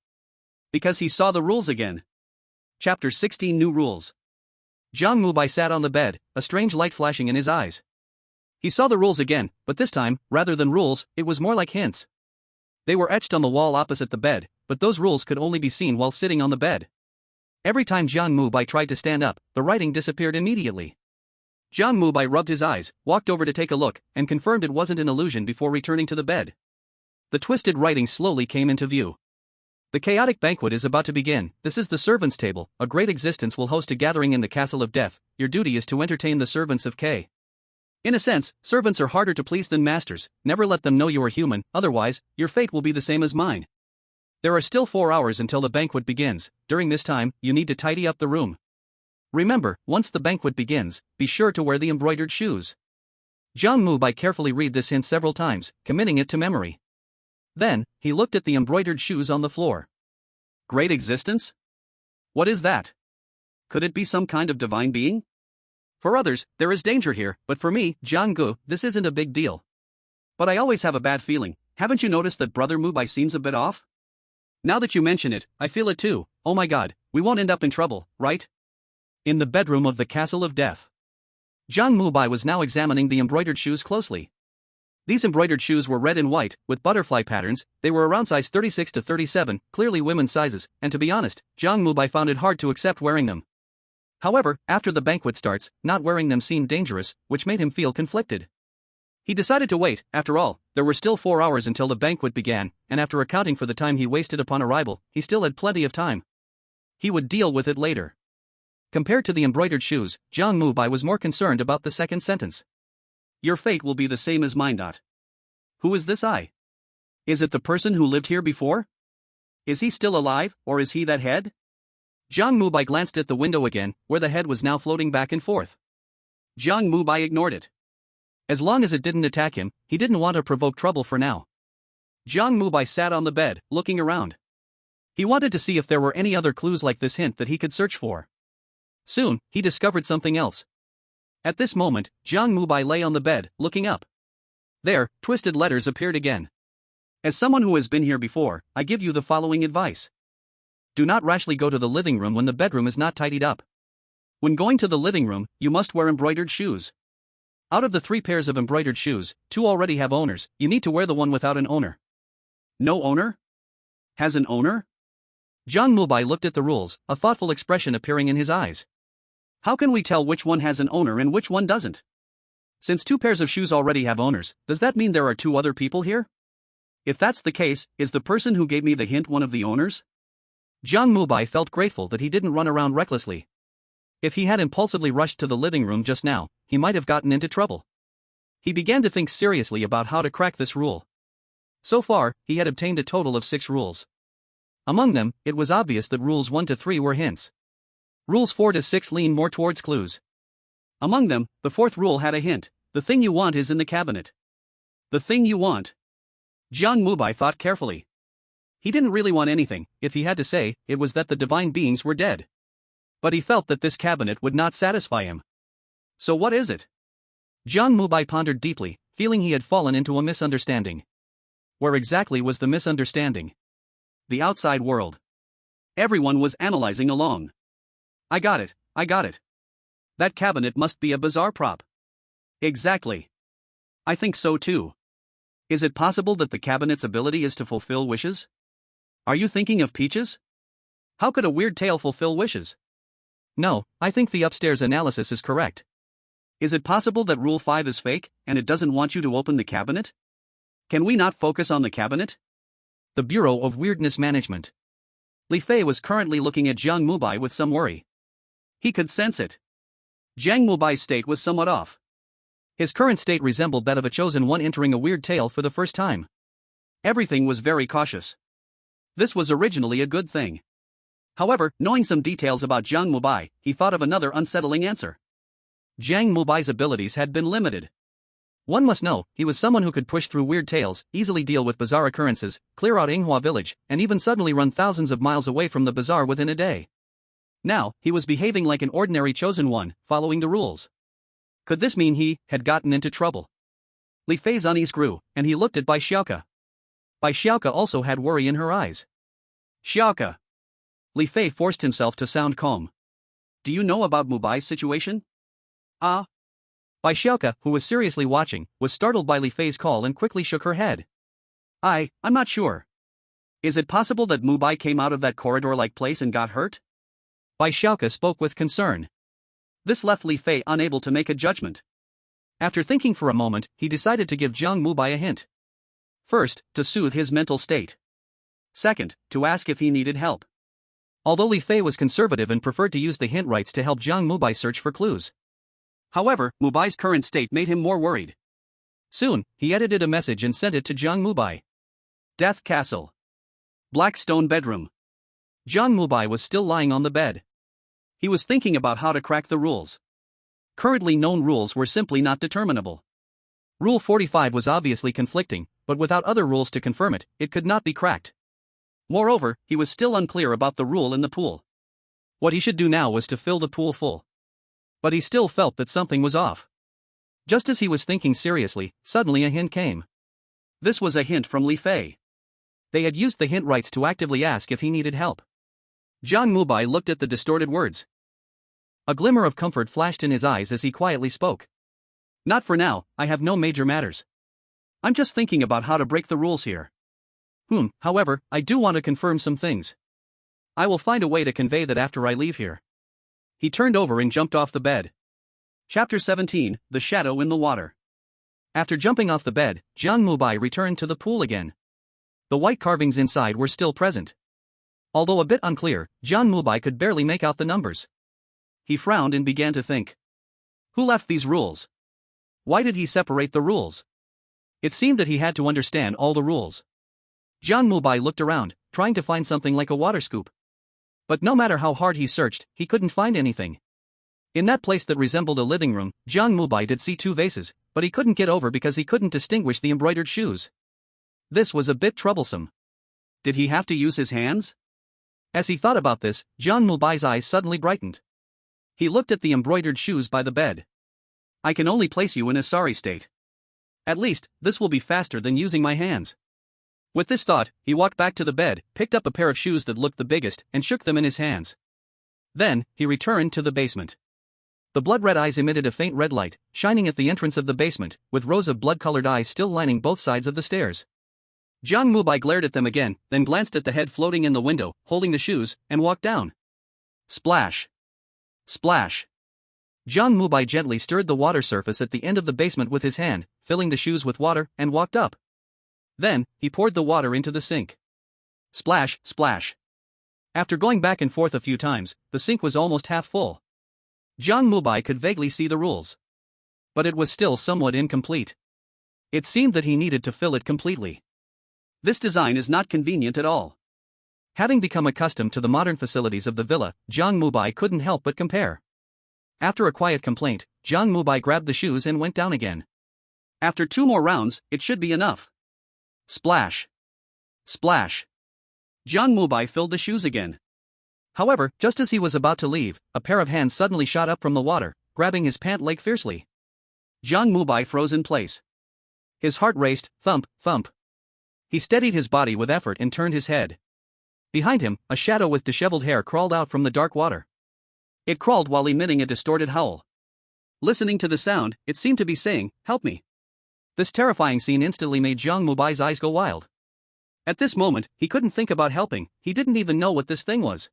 Because he saw the rules again. Chapter 16 New Rules. Jiang Mubai sat on the bed, a strange light flashing in his eyes. He saw the rules again, but this time, rather than rules, it was more like hints. They were etched on the wall opposite the bed, but those rules could only be seen while sitting on the bed. Every time Jiang Mubai tried to stand up, the writing disappeared immediately. Jiang Mubai rubbed his eyes, walked over to take a look, and confirmed it wasn't an illusion before returning to the bed. The twisted writing slowly came into view. The chaotic banquet is about to begin. This is the servants' table. A great existence will host a gathering in the castle of death. Your duty is to entertain the servants of K. In a sense, servants are harder to please than masters. Never let them know you are human, otherwise, your fate will be the same as mine. There are still 4 hours until the banquet begins. During this time, you need to tidy up the room. Remember, once the banquet begins, be sure to wear the embroidered shoes. Jiang Mubai carefully read this hint several times, committing it to memory. Then, he looked at the embroidered shoes on the floor. Great existence? What is that? Could it be some kind of divine being? For others, there is danger here, but for me, Jiang Gu, this isn't a big deal. But I always have a bad feeling. Haven't you noticed that Brother Mubai seems a bit off? Now that you mention it, I feel it too. Oh my god, we won't end up in trouble, right? In the bedroom of the Castle of Death. Jiang Mubai was now examining the embroidered shoes closely. These embroidered shoes were red and white, with butterfly patterns. They were around size 36 to 37, clearly women's sizes, and to be honest, Jiang Mubai found it hard to accept wearing them. However, after the banquet starts, not wearing them seemed dangerous, which made him feel conflicted. He decided to wait. After all, there were still 4 hours until the banquet began, and after accounting for the time he wasted upon arrival, he still had plenty of time. He would deal with it later. Compared to the embroidered shoes, Jiang Mubai was more concerned about the second sentence. Your fate will be the same as mine. Who is this I? Is it the person who lived here before? Is he still alive, or is he that head? Jiang Mubai glanced at the window again, where the head was now floating back and forth. Jiang Mubai ignored it. As long as it didn't attack him, he didn't want to provoke trouble for now. Jiang Mubai sat on the bed, looking around. He wanted to see if there were any other clues like this hint that he could search for. Soon, he discovered something else. At this moment, Jiang Mubai lay on the bed, looking up. There, twisted letters appeared again. As someone who has been here before, I give you the following advice. Do not rashly go to the living room when the bedroom is not tidied up. When going to the living room, you must wear embroidered shoes. Out of the 3 pairs of embroidered shoes, 2 already have owners. You need to wear the one without an owner. No owner? Has an owner? Jiang Mubai looked at the rules, a thoughtful expression appearing in his eyes. How can we tell which one has an owner and which one doesn't? Since 2 pairs of shoes already have owners, does that mean there are 2 other people here? If that's the case, is the person who gave me the hint one of the owners? Jiang Mubai felt grateful that he didn't run around recklessly. If he had impulsively rushed to the living room just now, he might have gotten into trouble. He began to think seriously about how to crack this rule. So far, he had obtained a total of 6 rules. Among them, it was obvious that rules 1 to 3 were hints. Rules 4 to 6 lean more towards clues. Among them, the 4th rule had a hint. The thing you want is in the cabinet. The thing you want. Jiang Mubai thought carefully. He didn't really want anything. If he had to say, it was that the divine beings were dead. But he felt that this cabinet would not satisfy him. So what is it? Jiang Mubai pondered deeply, feeling he had fallen into a misunderstanding. Where exactly was the misunderstanding? The outside world. Everyone was analyzing along. I got it. That cabinet must be a bizarre prop. Exactly. I think so too. Is it possible that the cabinet's ability is to fulfill wishes? Are you thinking of peaches? How could a weird tale fulfill wishes? No, I think the upstairs analysis is correct. Is it possible that Rule 5 is fake, and it doesn't want you to open the cabinet? Can we not focus on the cabinet? The Bureau of Weirdness Management. Li Fei was currently looking at Jiang Mubai with some worry. He could sense it. Jiang Mubai's state was somewhat off. His current state resembled that of a chosen one entering a weird tale for the first time. Everything was very cautious. This was originally a good thing. However, knowing some details about Jiang Mubai, he thought of another unsettling answer. Jiang Mubai's abilities had been limited. One must know, he was someone who could push through weird tales, easily deal with bizarre occurrences, clear out Yinghua village, and even suddenly run thousands of miles away from the bazaar within a day. Now, he was behaving like an ordinary chosen one, following the rules. Could this mean he had gotten into trouble? Li Fei's unease grew, and he looked at Bai Xiaoke. Bai Xiaoke also had worry in her eyes. Xiaoke. Li Fei forced himself to sound calm. Do you know about Mubai's situation? Ah. Bai Xiaoke, who was seriously watching, was startled by Li Fei's call and quickly shook her head. I'm not sure. Is it possible that Mubai came out of that corridor-like place and got hurt? Bai Xiaoke spoke with concern. This left Li Fei unable to make a judgment. After thinking for a moment, he decided to give Jiang Mubai a hint. First, to soothe his mental state. Second, to ask if he needed help. Although Li Fei was conservative and preferred to use the hint rights to help Jiang Mubai search for clues. However, Mubai's current state made him more worried. Soon, he edited a message and sent it to Jiang Mubai. Death Castle. Black stone bedroom. Jiang Mubai was still lying on the bed. He was thinking about how to crack the rules. Currently known rules were simply not determinable. Rule 45 was obviously conflicting, but without other rules to confirm it, it could not be cracked. Moreover, he was still unclear about the rule in the pool. What he should do now was to fill the pool full. But he still felt that something was off. Just as he was thinking seriously, suddenly a hint came. This was a hint from Li Fei. They had used the hint rights to actively ask if he needed help. Jiang Mubai looked at the distorted words. A glimmer of comfort flashed in his eyes as he quietly spoke. Not for now, I have no major matters. I'm just thinking about how to break the rules here. However, I do want to confirm some things. I will find a way to convey that after I leave here. He turned over and jumped off the bed. Chapter 17, The Shadow in the Water. After jumping off the bed, Jiang Mubai returned to the pool again. The white carvings inside were still present. Although a bit unclear, Jiang Mubai could barely make out the numbers. He frowned and began to think. Who left these rules? Why did he separate the rules? It seemed that he had to understand all the rules. Jiang Mubai looked around, trying to find something like a water scoop. But no matter how hard he searched, he couldn't find anything. In that place that resembled a living room, Jiang Mubai did see two vases, but he couldn't get over because he couldn't distinguish the embroidered shoes. This was a bit troublesome. Did he have to use his hands? As he thought about this, Jiang Mubai's eyes suddenly brightened. He looked at the embroidered shoes by the bed. I can only place you in a sorry state. At least, this will be faster than using my hands. With this thought, he walked back to the bed, picked up a pair of shoes that looked the biggest, and shook them in his hands. Then, he returned to the basement. The blood-red eyes emitted a faint red light, shining at the entrance of the basement, with rows of blood-colored eyes still lining both sides of the stairs. Jiang Mubai glared at them again, then glanced at the head floating in the window, holding the shoes, and walked down. Splash! Splash! Jiang Mubai gently stirred the water surface at the end of the basement with his hand, filling the shoes with water, and walked up. Then, he poured the water into the sink. Splash, splash. After going back and forth a few times, the sink was almost half full. Jiang Mubai could vaguely see the rules. But it was still somewhat incomplete. It seemed that he needed to fill it completely. This design is not convenient at all. Having become accustomed to the modern facilities of the villa, Jiang Mubai couldn't help but compare. After a quiet complaint, Jiang Mubai grabbed the shoes and went down again. After 2 more rounds, it should be enough. Splash! Splash! Jiang Mubai filled the shoes again. However, just as he was about to leave, a pair of hands suddenly shot up from the water, grabbing his pant leg fiercely. Jiang Mubai froze in place. His heart raced, thump, thump. He steadied his body with effort and turned his head. Behind him, a shadow with disheveled hair crawled out from the dark water. It crawled while emitting a distorted howl. Listening to the sound, it seemed to be saying, "Help me." This terrifying scene instantly made Jiang Mubai's eyes go wild. At this moment, he couldn't think about helping, he didn't even know what this thing was.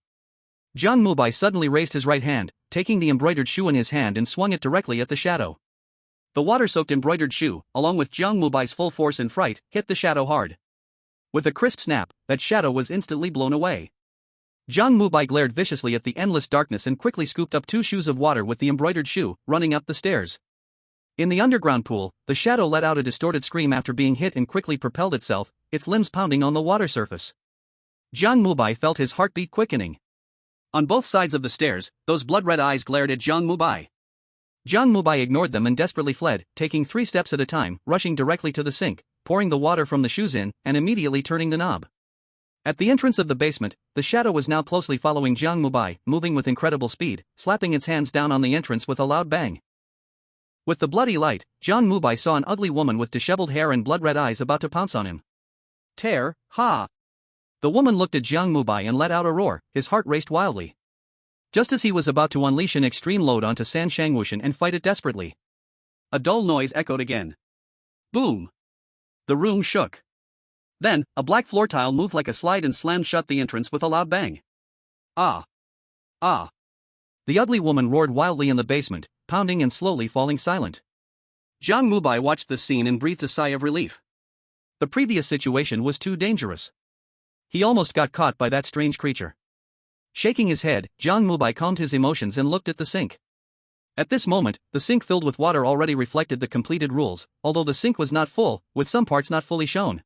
Jiang Mubai suddenly raised his right hand, taking the embroidered shoe in his hand and swung it directly at the shadow. The water-soaked embroidered shoe, along with Jiang Mubai's full force and fright, hit the shadow hard. With a crisp snap, that shadow was instantly blown away. Jiang Mubai glared viciously at the endless darkness and quickly scooped up 2 shoes of water with the embroidered shoe, running up the stairs. In the underground pool, the shadow let out a distorted scream after being hit and quickly propelled itself, its limbs pounding on the water surface. Jiang Mubai felt his heartbeat quickening. On both sides of the stairs, those blood-red eyes glared at Jiang Mubai. Jiang Mubai ignored them and desperately fled, taking 3 steps at a time, rushing directly to the sink, pouring the water from the shoes in, and immediately turning the knob. At the entrance of the basement, the shadow was now closely following Jiang Mubai, moving with incredible speed, slapping its hands down on the entrance with a loud bang. With the bloody light, Jiang Mubai saw an ugly woman with disheveled hair and blood-red eyes about to pounce on him. Tear, ha! The woman looked at Jiang Mubai and let out a roar, his heart raced wildly. Just as he was about to unleash an extreme load onto San Shangwushan and fight it desperately. A dull noise echoed again. Boom! The room shook. Then, a black floor tile moved like a slide and slammed shut the entrance with a loud bang. Ah! Ah! The ugly woman roared wildly in the basement, pounding and slowly falling silent. Jiang Mubai watched the scene and breathed a sigh of relief. The previous situation was too dangerous. He almost got caught by that strange creature. Shaking his head, Jiang Mubai calmed his emotions and looked at the sink. At this moment, the sink filled with water already reflected the completed rules, although the sink was not full, with some parts not fully shown.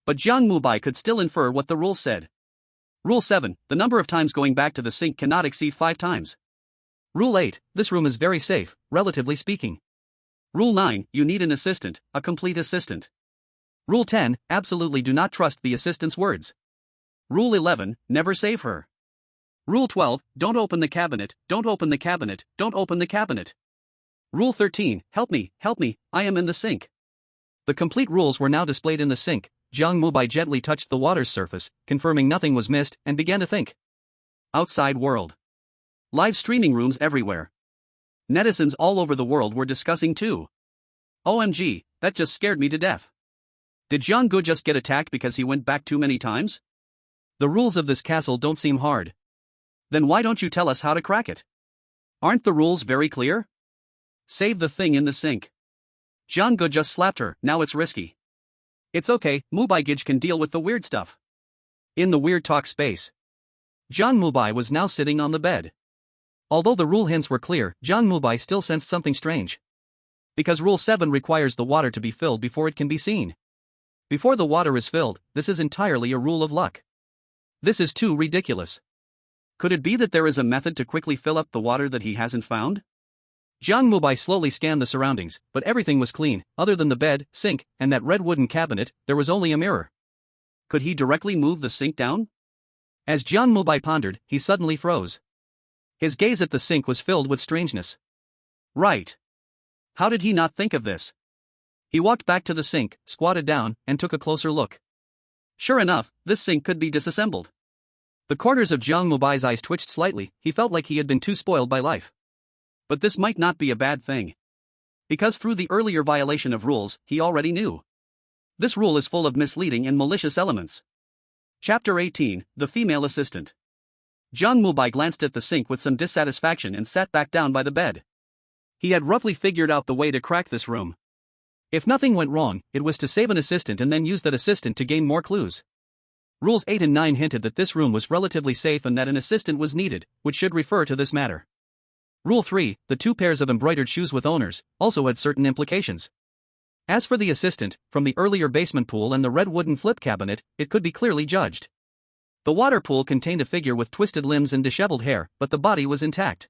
But Jiang Mubai could still infer what the rules said. Rule 7, the number of times going back to the sink cannot exceed 5 times. Rule 8, this room is very safe, relatively speaking. Rule 9, you need an assistant, a complete assistant. Rule 10, absolutely do not trust the assistant's words. Rule 11, never save her. Rule 12, don't open the cabinet, don't open the cabinet, don't open the cabinet. Rule 13, help me, I am in the sink. The complete rules were now displayed in the sink. Jiang Mubai gently touched the water's surface, confirming nothing was missed, and began to think. Outside world. Live streaming rooms everywhere. Netizens all over the world were discussing too. OMG, that just scared me to death. Did Jiang Gu just get attacked because he went back too many times? The rules of this castle don't seem hard. Then why don't you tell us how to crack it? Aren't the rules very clear? Save the thing in the sink. Jiang Gu just slapped her, now it's risky. It's okay, Mubai Gij can deal with the weird stuff. In the weird talk space. Jiang Mubai was now sitting on the bed. Although the rule hints were clear, Jiang Mubai still sensed something strange. Because Rule 7 requires the water to be filled before it can be seen. Before the water is filled, this is entirely a rule of luck. This is too ridiculous. Could it be that there is a method to quickly fill up the water that he hasn't found? Jiang Mubai slowly scanned the surroundings, but everything was clean. Other than the bed, sink, and that red wooden cabinet, there was only a mirror. Could he directly move the sink down? As Jiang Mubai pondered, he suddenly froze. His gaze at the sink was filled with strangeness. Right. How did he not think of this? He walked back to the sink, squatted down, and took a closer look. Sure enough, this sink could be disassembled. The corners of Jiang Mubai's eyes twitched slightly. He felt like he had been too spoiled by life. But this might not be a bad thing. Because through the earlier violation of rules, he already knew. This rule is full of misleading and malicious elements. Chapter 18, The Female Assistant. Jiang Mubai glanced at the sink with some dissatisfaction and sat back down by the bed. He had roughly figured out the way to crack this room. If nothing went wrong, it was to save an assistant and then use that assistant to gain more clues. Rules 8 and 9 hinted that this room was relatively safe and that an assistant was needed, which should refer to this matter. Rule 3, the 2 pairs of embroidered shoes with owners, also had certain implications. As for the assistant, from the earlier basement pool and the red wooden flip cabinet, it could be clearly judged. The water pool contained a figure with twisted limbs and disheveled hair, but the body was intact.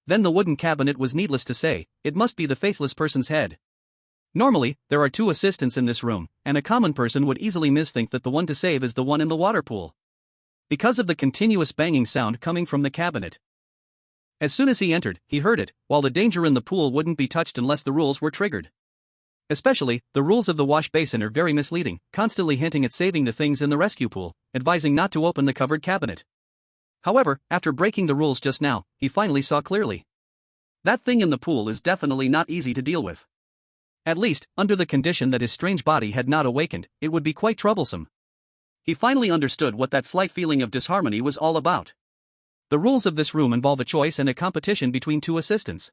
Then the wooden cabinet was needless to say, it must be the faceless person's head. Normally, there are 2 assistants in this room, and a common person would easily misthink that the one to save is the one in the water pool. Because of the continuous banging sound coming from the cabinet. As soon as he entered, he heard it, while the danger in the pool wouldn't be touched unless the rules were triggered. Especially, the rules of the wash basin are very misleading, constantly hinting at saving the things in the rescue pool, advising not to open the covered cabinet. However, after breaking the rules just now, he finally saw clearly. That thing in the pool is definitely not easy to deal with. At least, under the condition that his strange body had not awakened, it would be quite troublesome. He finally understood what that slight feeling of disharmony was all about. The rules of this room involve a choice and a competition between 2 assistants.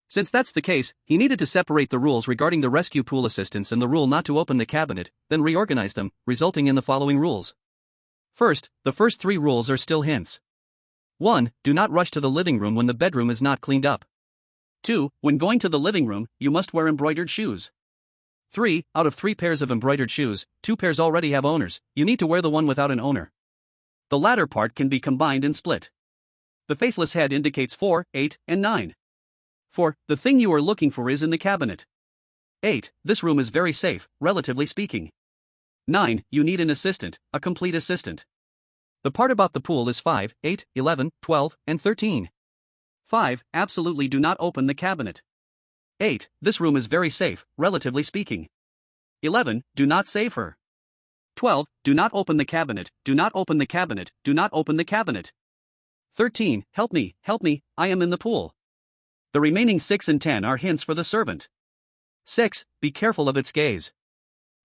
Since that's the case, he needed to separate the rules regarding the rescue pool assistants and the rule not to open the cabinet, then reorganize them, resulting in the following rules. First, the first 3 rules are still hints. 1. Do not rush to the living room when the bedroom is not cleaned up. 2. When going to the living room, you must wear embroidered shoes. 3. Out of 3 pairs of embroidered shoes, 2 pairs already have owners, you need to wear the one without an owner. The latter part can be combined and split. The faceless head indicates 4, 8, and 9. 4. The thing you are looking for is in the cabinet. 8. This room is very safe, relatively speaking. 9. You need an assistant, a complete assistant. The part about the pool is 5, 8, 11, 12, and 13. 5. Absolutely do not open the cabinet. 8. This room is very safe, relatively speaking. 11. Do not save her. 12. Do not open the cabinet, do not open the cabinet, do not open the cabinet. 13. Help me, I am in the pool. The remaining 6 and 10 are hints for the servant. 6. Be careful of its gaze.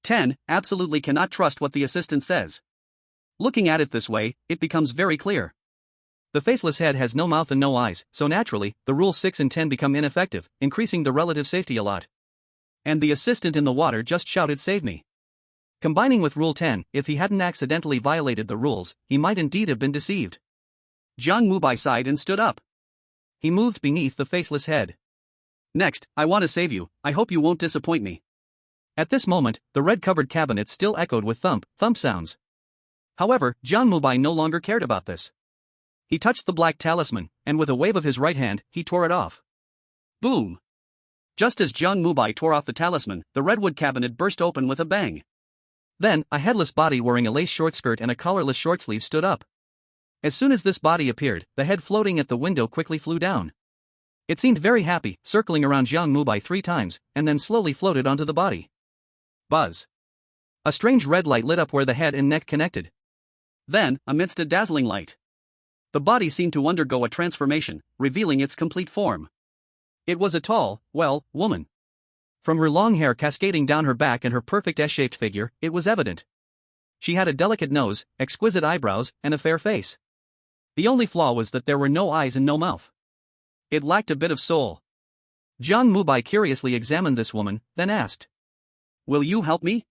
10. Absolutely cannot trust what the assistant says. Looking at it this way, it becomes very clear. The faceless head has no mouth and no eyes, so naturally, the rules 6 and 10 become ineffective, increasing the relative safety a lot. And the assistant in the water just shouted, "Save me." Combining with Rule 10, if he hadn't accidentally violated the rules, he might indeed have been deceived. Jiang Mubai sighed and stood up. He moved beneath the faceless head. "Next, I want to save you, I hope you won't disappoint me." At this moment, the red-covered cabinet still echoed with thump sounds. However, Jiang Mubai no longer cared about this. He touched the black talisman, and with a wave of his right hand, he tore it off. Boom! Just as Jiang Mubai tore off the talisman, the redwood cabinet burst open with a bang. Then, a headless body wearing a lace short skirt and a collarless short sleeve stood up. As soon as this body appeared, the head floating at the window quickly flew down. It seemed very happy, circling around Jiang Mubai 3 times, and then slowly floated onto the body. Buzz! A strange red light lit up where the head and neck connected. Then, amidst a dazzling light, the body seemed to undergo a transformation, revealing its complete form. It was a tall, woman. From her long hair cascading down her back and her perfect S-shaped figure, it was evident. She had a delicate nose, exquisite eyebrows, and a fair face. The only flaw was that there were no eyes and no mouth. It lacked a bit of soul. Jiang Mubai curiously examined this woman, then asked, "Will you help me?"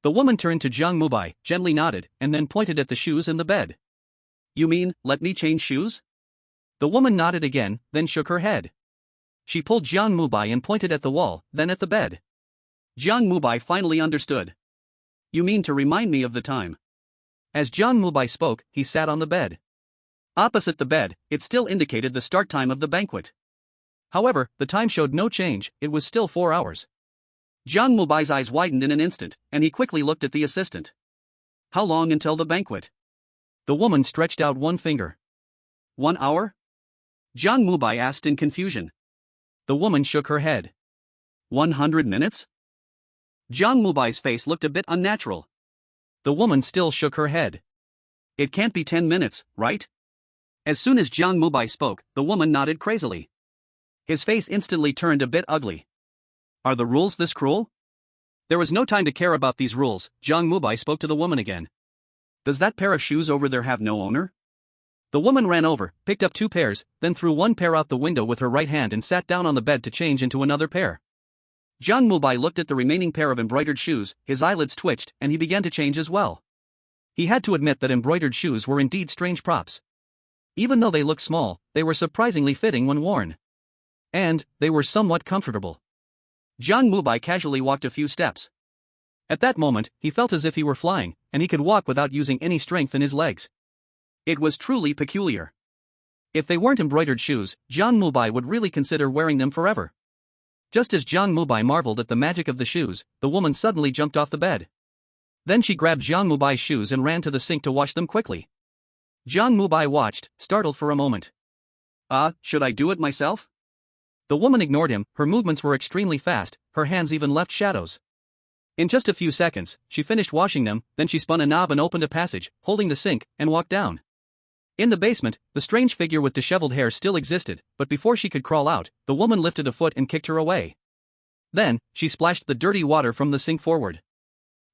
The woman turned to Jiang Mubai, gently nodded, and then pointed at the shoes in the bed. "You mean, let me change shoes?" The woman nodded again, then shook her head. She pulled Jiang Mubai and pointed at the wall, then at the bed. Jiang Mubai finally understood. "You mean to remind me of the time?" As Jiang Mubai spoke, he sat on the bed. Opposite the bed, it still indicated the start time of the banquet. However, the time showed no change, it was still 4 hours. Jiang Mubai's eyes widened in an instant, and he quickly looked at the assistant. "How long until the banquet?" The woman stretched out one finger. 1 hour? Jiang Mubai asked in confusion. The woman shook her head. 100 minutes? Jiang Mubai's face looked a bit unnatural. The woman still shook her head. "It can't be 10 minutes, right?" As soon as Jiang Mubai spoke, the woman nodded crazily. His face instantly turned a bit ugly. "Are the rules this cruel?" There was no time to care about these rules. Jiang Mubai spoke to the woman again. "Does that pair of shoes over there have no owner?" The woman ran over, picked up 2 pairs, then threw one pair out the window with her right hand and sat down on the bed to change into another pair. Jiang Mubai looked at the remaining pair of embroidered shoes, his eyelids twitched, and he began to change as well. He had to admit that embroidered shoes were indeed strange props. Even though they looked small, they were surprisingly fitting when worn. And, they were somewhat comfortable. Jiang Mubai casually walked a few steps. At that moment, he felt as if he were flying, and he could walk without using any strength in his legs. It was truly peculiar. If they weren't embroidered shoes, Jiang Mubai would really consider wearing them forever. Just as Jiang Mubai marveled at the magic of the shoes, the woman suddenly jumped off the bed. Then she grabbed Jiang Mubai's shoes and ran to the sink to wash them quickly. Jiang Mubai watched, startled for a moment. Should I do it myself?" The woman ignored him, her movements were extremely fast, her hands even left shadows. In just a few seconds, she finished washing them, then she spun a knob and opened a passage, holding the sink, and walked down. In the basement, the strange figure with disheveled hair still existed, but before she could crawl out, the woman lifted a foot and kicked her away. Then, she splashed the dirty water from the sink forward.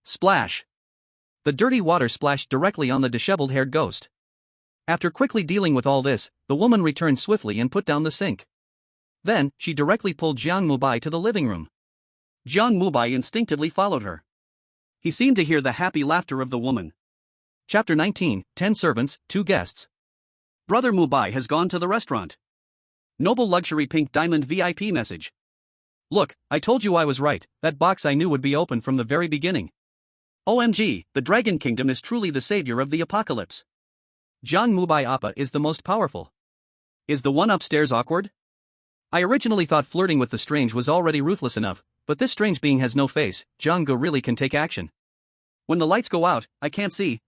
Splash! The dirty water splashed directly on the disheveled-haired ghost. After quickly dealing with all this, the woman returned swiftly and put down the sink. Then, she directly pulled Jiang Mubai to the living room. Jiang Mubai instinctively followed her. He seemed to hear the happy laughter of the woman. Chapter 19, 10 servants, 2 guests. Brother Mubai has gone to the restaurant. Noble luxury pink diamond VIP message. Look, I told you I was right, that box I knew would be open from the very beginning. OMG, the Dragon Kingdom is truly the savior of the apocalypse. Jiang Mubai Appa is the most powerful. Is the one upstairs awkward? I originally thought flirting with the strange was already ruthless enough, but this strange being has no face. Jiang Mubai really can take action. When the lights go out, I can't see.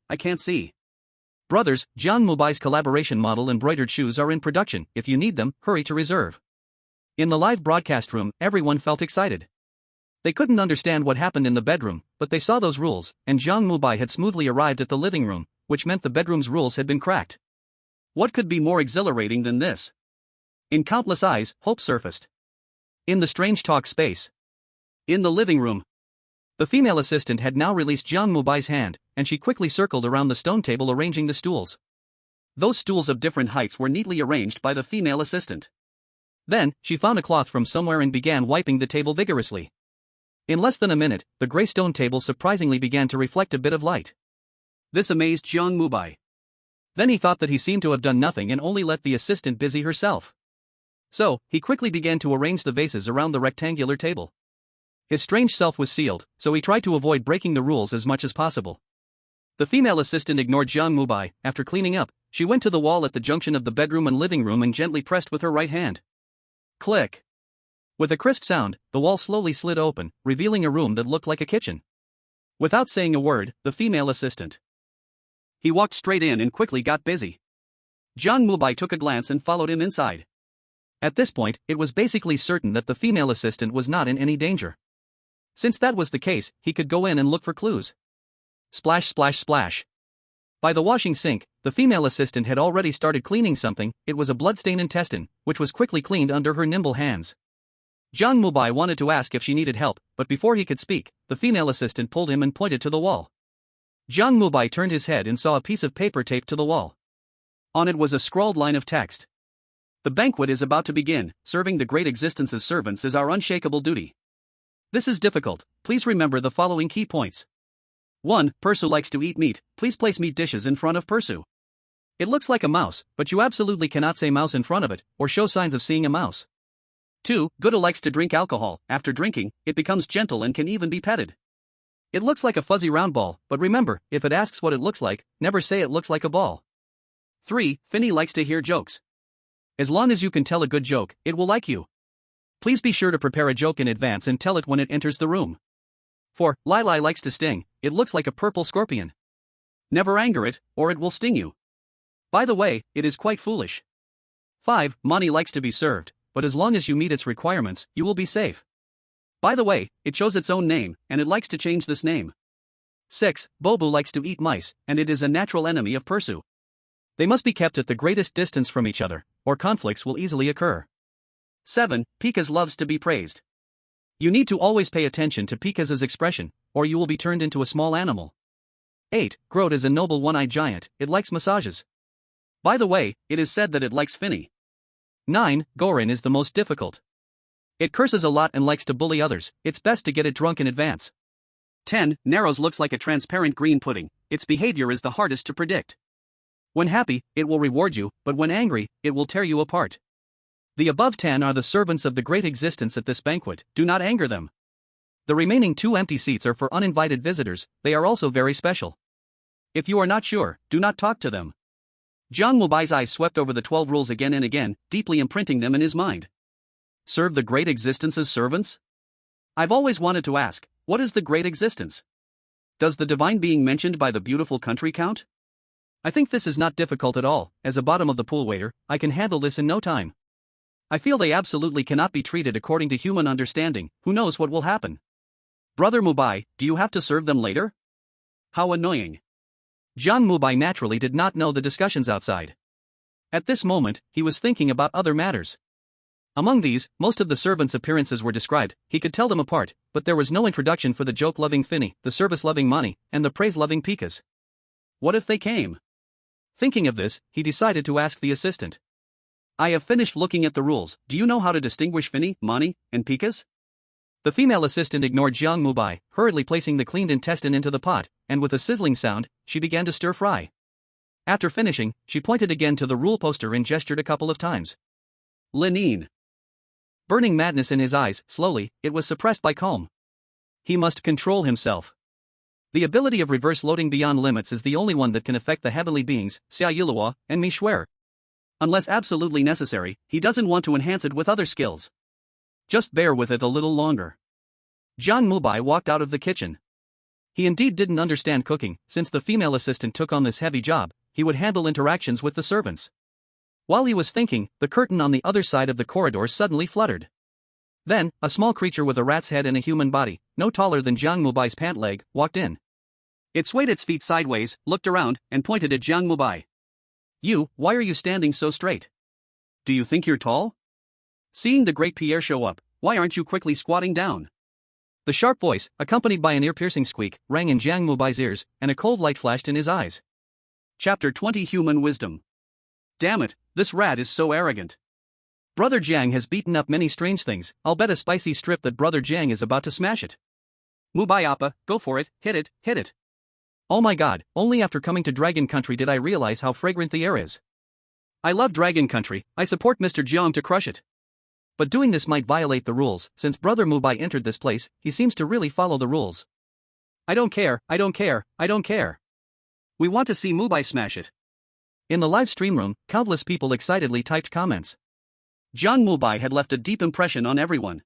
Brothers, Jiang Mubai's collaboration model embroidered shoes are in production. If you need them, hurry to reserve. In the live broadcast room, everyone felt excited. They couldn't understand what happened in the bedroom, but they saw those rules, and Jiang Mubai had smoothly arrived at the living room, which meant the bedroom's rules had been cracked. What could be more exhilarating than this? In countless eyes, hope surfaced. In the strange talk space. In the living room. The female assistant had now released Jiang Mubai's hand, and she quickly circled around the stone table arranging the stools. Those stools of different heights were neatly arranged by the female assistant. Then, she found a cloth from somewhere and began wiping the table vigorously. In less than a minute, the grey stone table surprisingly began to reflect a bit of light. This amazed Jiang Mubai. Then he thought that he seemed to have done nothing and only let the assistant busy herself. So, he quickly began to arrange the vases around the rectangular table. His strange self was sealed, so he tried to avoid breaking the rules as much as possible. The female assistant ignored Jiang Mubai. After cleaning up, she went to the wall at the junction of the bedroom and living room and gently pressed with her right hand. Click. With a crisp sound, the wall slowly slid open, revealing a room that looked like a kitchen. Without saying a word, the female assistant. He walked straight in and quickly got busy. Jiang Mubai took a glance and followed him inside. At this point, it was basically certain that the female assistant was not in any danger. Since that was the case, he could go in and look for clues. Splash, splash, splash. By the washing sink, the female assistant had already started cleaning something. It was a bloodstained intestine, which was quickly cleaned under her nimble hands. Jiang Mubai wanted to ask if she needed help, but before he could speak, the female assistant pulled him and pointed to the wall. Jiang Mubai turned his head and saw a piece of paper taped to the wall. On it was a scrawled line of text. The banquet is about to begin. Serving the great existence's servants is our unshakable duty. This is difficult. Please remember the following key points. 1. Persu likes to eat meat. Please place meat dishes in front of Persu. It looks like a mouse, but you absolutely cannot say mouse in front of it, or show signs of seeing a mouse. 2. Gouda likes to drink alcohol. After drinking, it becomes gentle and can even be petted. It looks like a fuzzy round ball, but remember, if it asks what it looks like, never say it looks like a ball. 3. Finny likes to hear jokes. As long as you can tell a good joke, it will like you. Please be sure to prepare a joke in advance and tell it when it enters the room. 4. Lili likes to sting. It looks like a purple scorpion. Never anger it, or it will sting you. By the way, it is quite foolish. 5. Mani likes to be served, but as long as you meet its requirements, you will be safe. By the way, it chose its own name, and it likes to change this name. 6. Bobu likes to eat mice, and it is a natural enemy of Persu. They must be kept at the greatest distance from each other, or conflicts will easily occur. 7. Pikas loves to be praised. You need to always pay attention to Pikas's expression, or you will be turned into a small animal. 8. Groat is a noble one-eyed giant. It likes massages. By the way, it is said that it likes Finny. 9. Gorin is the most difficult. It curses a lot and likes to bully others. It's best to get it drunk in advance. 10. Narrows looks like a transparent green pudding. Its behavior is the hardest to predict. When happy, it will reward you, but when angry, it will tear you apart. The above 10 are the servants of the great existence at this banquet. Do not anger them. The remaining 2 empty seats are for uninvited visitors. They are also very special. If you are not sure, do not talk to them. Jiang Mubai's eyes swept over the 12 rules again and again, deeply imprinting them in his mind. Serve the great existence's servants? I've always wanted to ask, what is the great existence? Does the divine being mentioned by the beautiful country count? I think this is not difficult at all. As a bottom-of-the-pool waiter, I can handle this in no time. I feel they absolutely cannot be treated according to human understanding. Who knows what will happen? Brother Mubai, do you have to serve them later? How annoying. Jiang Mubai naturally did not know the discussions outside. At this moment, he was thinking about other matters. Among these, most of the servants' appearances were described. He could tell them apart, but there was no introduction for the joke-loving Finny, the service-loving Mani, and the praise-loving Pikas. What if they came? Thinking of this, he decided to ask the assistant. I have finished looking at the rules. Do you know how to distinguish Finny, Mani, and Pikas? The female assistant ignored Jiang Mubai, hurriedly placing the cleaned intestine into the pot, and with a sizzling sound, she began to stir-fry. After finishing, she pointed again to the rule poster and gestured a couple of times. Linine. Burning madness in his eyes, slowly, it was suppressed by calm. He must control himself. The ability of reverse loading beyond limits is the only one that can affect the heavenly beings, Xia Yulua, and Mishwer. Unless absolutely necessary, he doesn't want to enhance it with other skills. Just bear with it a little longer. Jiang Mubai walked out of the kitchen. He indeed didn't understand cooking. Since the female assistant took on this heavy job, he would handle interactions with the servants. While he was thinking, the curtain on the other side of the corridor suddenly fluttered. Then, a small creature with a rat's head and a human body, no taller than Jiang Mubai's pant leg, walked in. It swayed its feet sideways, looked around, and pointed at Jiang Mubai. "You, why are you standing so straight? Do you think you're tall?" Seeing the great Pierre show up, "Why aren't you quickly squatting down?" The sharp voice, accompanied by an ear-piercing squeak, rang in Jiang Mubai's ears, and a cold light flashed in his eyes. Chapter 20 Human Wisdom. Damn it, this rat is so arrogant. Brother Jiang has beaten up many strange things. I'll bet a spicy strip that Brother Jiang is about to smash it. Mubai Appa, go for it, hit it, hit it. Oh my god, only after coming to Dragon Country did I realize how fragrant the air is. I love Dragon Country, I support Mr. Jiang to crush it. But doing this might violate the rules. Since Brother Mubai entered this place, he seems to really follow the rules. I don't care, I don't care, I don't care. We want to see Mubai smash it. In the live stream room, countless people excitedly typed comments. Jiang Mubai had left a deep impression on everyone.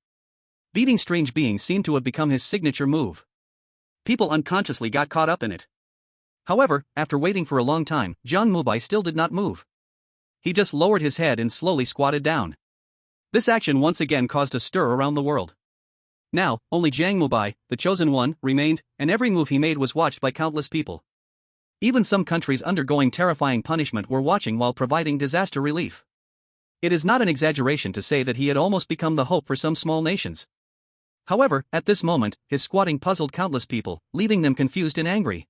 Beating strange beings seemed to have become his signature move. People unconsciously got caught up in it. However, after waiting for a long time, Jiang Mubai still did not move. He just lowered his head and slowly squatted down. This action once again caused a stir around the world. Now, only Jiang Mubai, the chosen one, remained, and every move he made was watched by countless people. Even some countries undergoing terrifying punishment were watching while providing disaster relief. It is not an exaggeration to say that he had almost become the hope for some small nations. However, at this moment, his squatting puzzled countless people, leaving them confused and angry.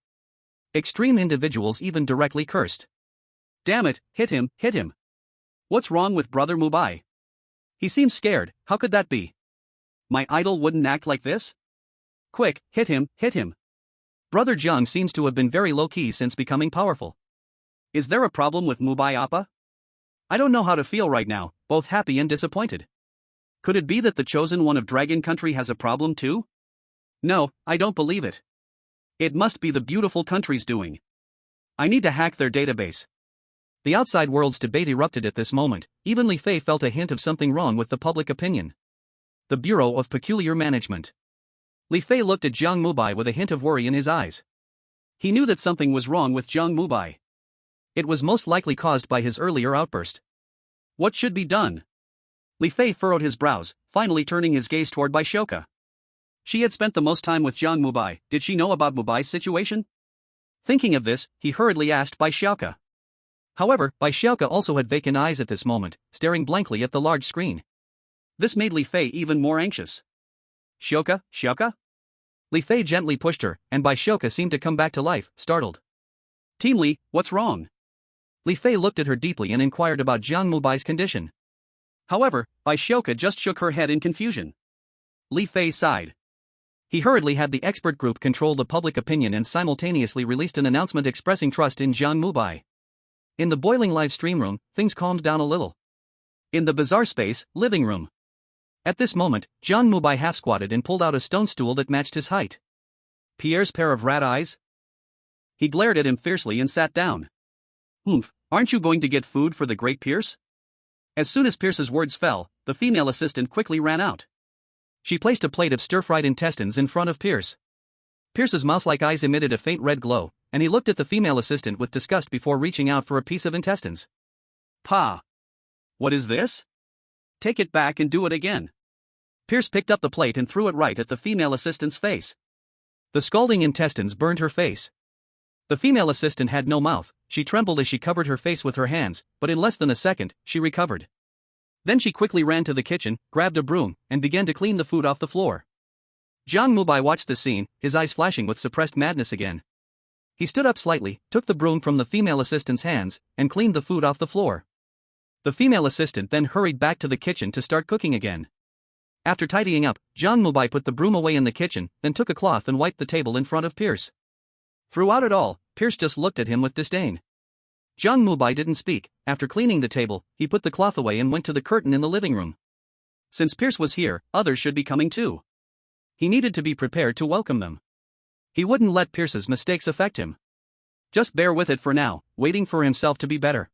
Extreme individuals even directly cursed. Damn it, hit him, hit him. What's wrong with Brother Mubai? He seems scared, how could that be? My idol wouldn't act like this? Quick, hit him, hit him. Brother Jiang seems to have been very low-key since becoming powerful. Is there a problem with Mubai Appa? I don't know how to feel right now, both happy and disappointed. Could it be that the chosen one of Dragon Country has a problem too? No, I don't believe it. It must be the beautiful country's doing. I need to hack their database. The outside world's debate erupted at this moment. Even Li Fei felt a hint of something wrong with the public opinion. The Bureau of Peculiar Management. Li Fei looked at Jiang Mubai with a hint of worry in his eyes. He knew that something was wrong with Jiang Mubai. It was most likely caused by his earlier outburst. What should be done? Li Fei furrowed his brows, finally turning his gaze toward Baishoka. She had spent the most time with Jiang Mubai. Did she know about Mubai's situation? Thinking of this, he hurriedly asked Baishoka. However, Baishoka also had vacant eyes at this moment, staring blankly at the large screen. This made Li Fei even more anxious. Shoka, Shoka? Li Fei gently pushed her, and Baishoka seemed to come back to life, startled. Team Li, what's wrong? Li Fei looked at her deeply and inquired about Jiang Mubai's condition. However, Baishoka just shook her head in confusion. Li Fei sighed. He hurriedly had the expert group control the public opinion and simultaneously released an announcement expressing trust in Jiang Mubai. In the boiling live stream room, things calmed down a little. In the bizarre space, living room. At this moment, Jiang Mubai half-squatted and pulled out a stone stool that matched his height. Pierre's pair of rat eyes? He glared at him fiercely and sat down. Aren't you going to get food for the great Pierce? As soon as Pierce's words fell, the female assistant quickly ran out. She placed a plate of stir-fried intestines in front of Pierce. Pierce's mouse-like eyes emitted a faint red glow, and he looked at the female assistant with disgust before reaching out for a piece of intestines. Pa! What is this? Take it back and do it again. Pierce picked up the plate and threw it right at the female assistant's face. The scalding intestines burned her face. The female assistant had no mouth. She trembled as she covered her face with her hands, but in less than a second, she recovered. Then she quickly ran to the kitchen, grabbed a broom, and began to clean the food off the floor. Jiang Mubai watched the scene, his eyes flashing with suppressed madness again. He stood up slightly, took the broom from the female assistant's hands, and cleaned the food off the floor. The female assistant then hurried back to the kitchen to start cooking again. After tidying up, Jiang Mubai put the broom away in the kitchen, then took a cloth and wiped the table in front of Pierce. Throughout it all, Pierce just looked at him with disdain. Jiang Mubai didn't speak. After cleaning the table, he put the cloth away and went to the curtain in the living room. Since Pierce was here, others should be coming too. He needed to be prepared to welcome them. He wouldn't let Pierce's mistakes affect him. Just bear with it for now, waiting for himself to be better.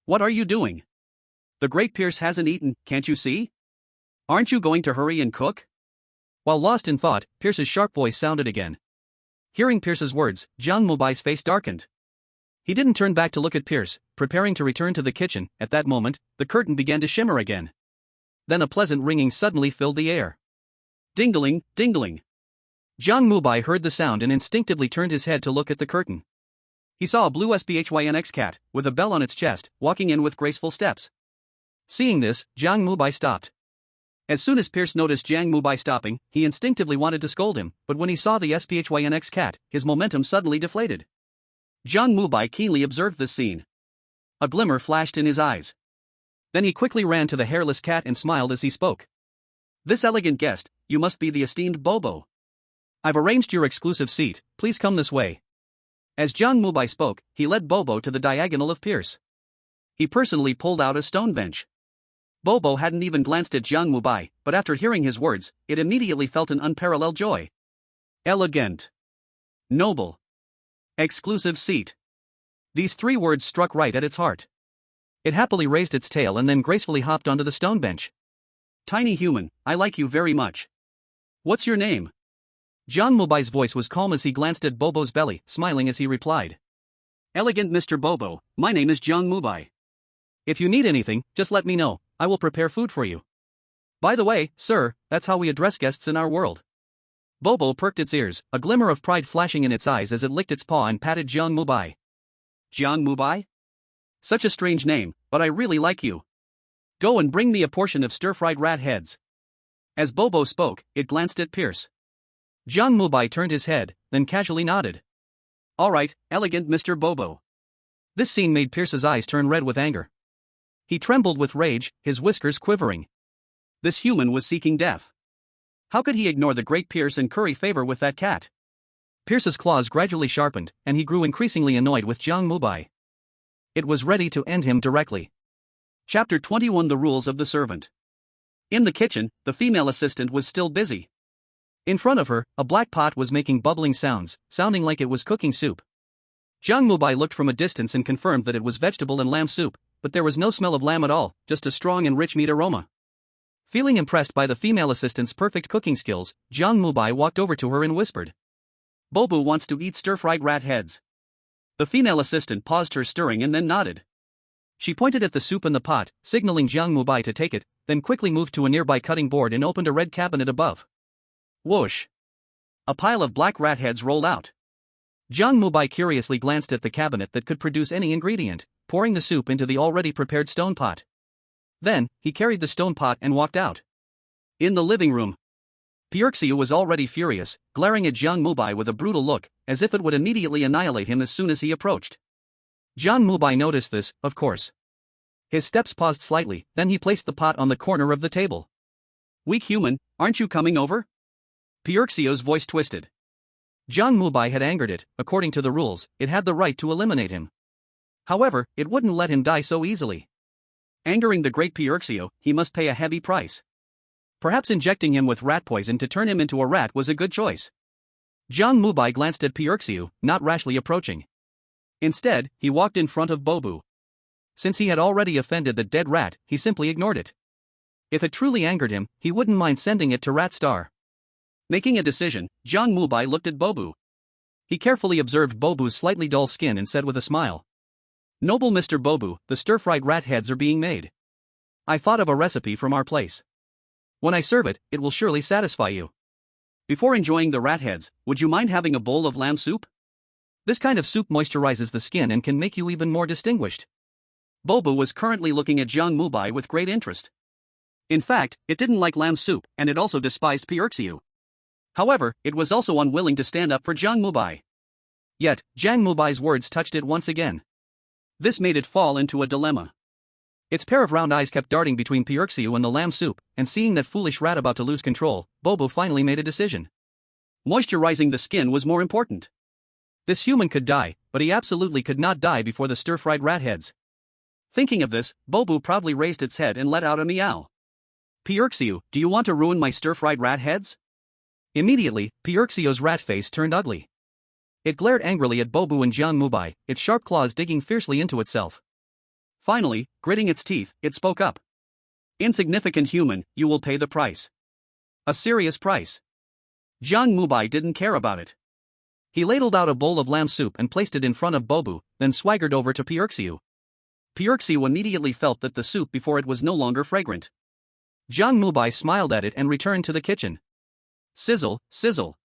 What are you doing? The great Pierce hasn't eaten, can't you see? Aren't you going to hurry and cook? While lost in thought, Pierce's sharp voice sounded again. Hearing Pierce's words, Jiang Mubai's face darkened. He didn't turn back to look at Pierce, preparing to return to the kitchen. At that moment, the curtain began to shimmer again. Then a pleasant ringing suddenly filled the air. Ding-a-ling, ding-a-ling. Jiang Mubai heard the sound and instinctively turned his head to look at the curtain. He saw a blue SPHYNX cat, with a bell on its chest, walking in with graceful steps. Seeing this, Jiang Mubai stopped. As soon as Pierce noticed Jiang Mubai stopping, he instinctively wanted to scold him, but when he saw the SPHYNX cat, his momentum suddenly deflated. Jiang Mubai keenly observed this scene. A glimmer flashed in his eyes. Then he quickly ran to the hairless cat and smiled as he spoke. This elegant guest, you must be the esteemed Bobo. I've arranged your exclusive seat, please come this way. As Jiang Mubai spoke, he led Bobo to the diagonal of Pierce. He personally pulled out a stone bench. Bobo hadn't even glanced at Jiang Mubai, but after hearing his words, it immediately felt an unparalleled joy. Elegant. Noble. Exclusive seat. These three words struck right at its heart. It happily raised its tail and then gracefully hopped onto the stone bench. Tiny human, I like you very much. What's your name? Jiang Mubai's voice was calm as he glanced at Bobo's belly, smiling as he replied. Elegant Mr. Bobo, my name is Jiang Mubai. If you need anything, just let me know, I will prepare food for you. By the way, sir, that's how we address guests in our world. Bobo perked its ears, a glimmer of pride flashing in its eyes as it licked its paw and patted Jiang Mubai. Jiang Mubai? Such a strange name, but I really like you. Go and bring me a portion of stir-fried rat heads. As Bobo spoke, it glanced at Pierce. Jiang Mubai turned his head, then casually nodded. All right, elegant Mr. Bobo. This scene made Pierce's eyes turn red with anger. He trembled with rage, his whiskers quivering. This human was seeking death. How could he ignore the great Pierce and curry favor with that cat? Pierce's claws gradually sharpened, and he grew increasingly annoyed with Jiang Mubai. It was ready to end him directly. Chapter 21 The Rules of the Servant. In the kitchen, the female assistant was still busy. In front of her, a black pot was making bubbling sounds, sounding like it was cooking soup. Jiang Mubai looked from a distance and confirmed that it was vegetable and lamb soup, but there was no smell of lamb at all, just a strong and rich meat aroma. Feeling impressed by the female assistant's perfect cooking skills, Jiang Mubai walked over to her and whispered. Bobo wants to eat stir-fried rat heads. The female assistant paused her stirring and then nodded. She pointed at the soup in the pot, signaling Jiang Mubai to take it, then quickly moved to a nearby cutting board and opened a red cabinet above. Whoosh! A pile of black rat heads rolled out. Jiang Mubai curiously glanced at the cabinet that could produce any ingredient, pouring the soup into the already prepared stone pot. Then, he carried the stone pot and walked out. In the living room, Pierxiu was already furious, glaring at Jiang Mubai with a brutal look, as if it would immediately annihilate him as soon as he approached. Jiang Mubai noticed this, of course. His steps paused slightly, then he placed the pot on the corner of the table. Weak human, aren't you coming over? Pierxiu's voice twisted. Jiang Mubai had angered it, according to the rules, it had the right to eliminate him. However, it wouldn't let him die so easily. Angering the great Pierxiu, he must pay a heavy price. Perhaps injecting him with rat poison to turn him into a rat was a good choice. Jiang Mubai glanced at Pierxiu, not rashly approaching. Instead, he walked in front of Bobo. Since he had already offended the dead rat, he simply ignored it. If it truly angered him, he wouldn't mind sending it to Rat Star. Making a decision, Jiang Mubai looked at Bobo. He carefully observed Bobo's slightly dull skin and said with a smile. Noble Mr. Bobo, the stir-fried rat heads are being made. I thought of a recipe from our place. When I serve it, it will surely satisfy you. Before enjoying the rat heads, would you mind having a bowl of lamb soup? This kind of soup moisturizes the skin and can make you even more distinguished. Bobo was currently looking at Jiang Mubai with great interest. In fact, it didn't like lamb soup, and it also despised Pierxiu. However, it was also unwilling to stand up for Jiang Mubai. Yet, Jiang Mubai's words touched it once again. This made it fall into a dilemma. Its pair of round eyes kept darting between Pierxiu and the lamb soup, and seeing that foolish rat about to lose control, Bobo finally made a decision. Moisturizing the skin was more important. This human could die, but he absolutely could not die before the stir-fried rat heads. Thinking of this, Bobo proudly raised its head and let out a meow. Pierxiu, do you want to ruin my stir-fried rat heads? Immediately, Pierxiu's rat face turned ugly. It glared angrily at Bobo and Jiang Mubai, its sharp claws digging fiercely into itself. Finally, gritting its teeth, it spoke up. Insignificant human, you will pay the price. A serious price. Jiang Mubai didn't care about it. He ladled out a bowl of lamb soup and placed it in front of Bobu, then swaggered over to Pierxiu. Pierxiu immediately felt that the soup before it was no longer fragrant. Jiang Mubai smiled at it and returned to the kitchen. Sizzle, sizzle.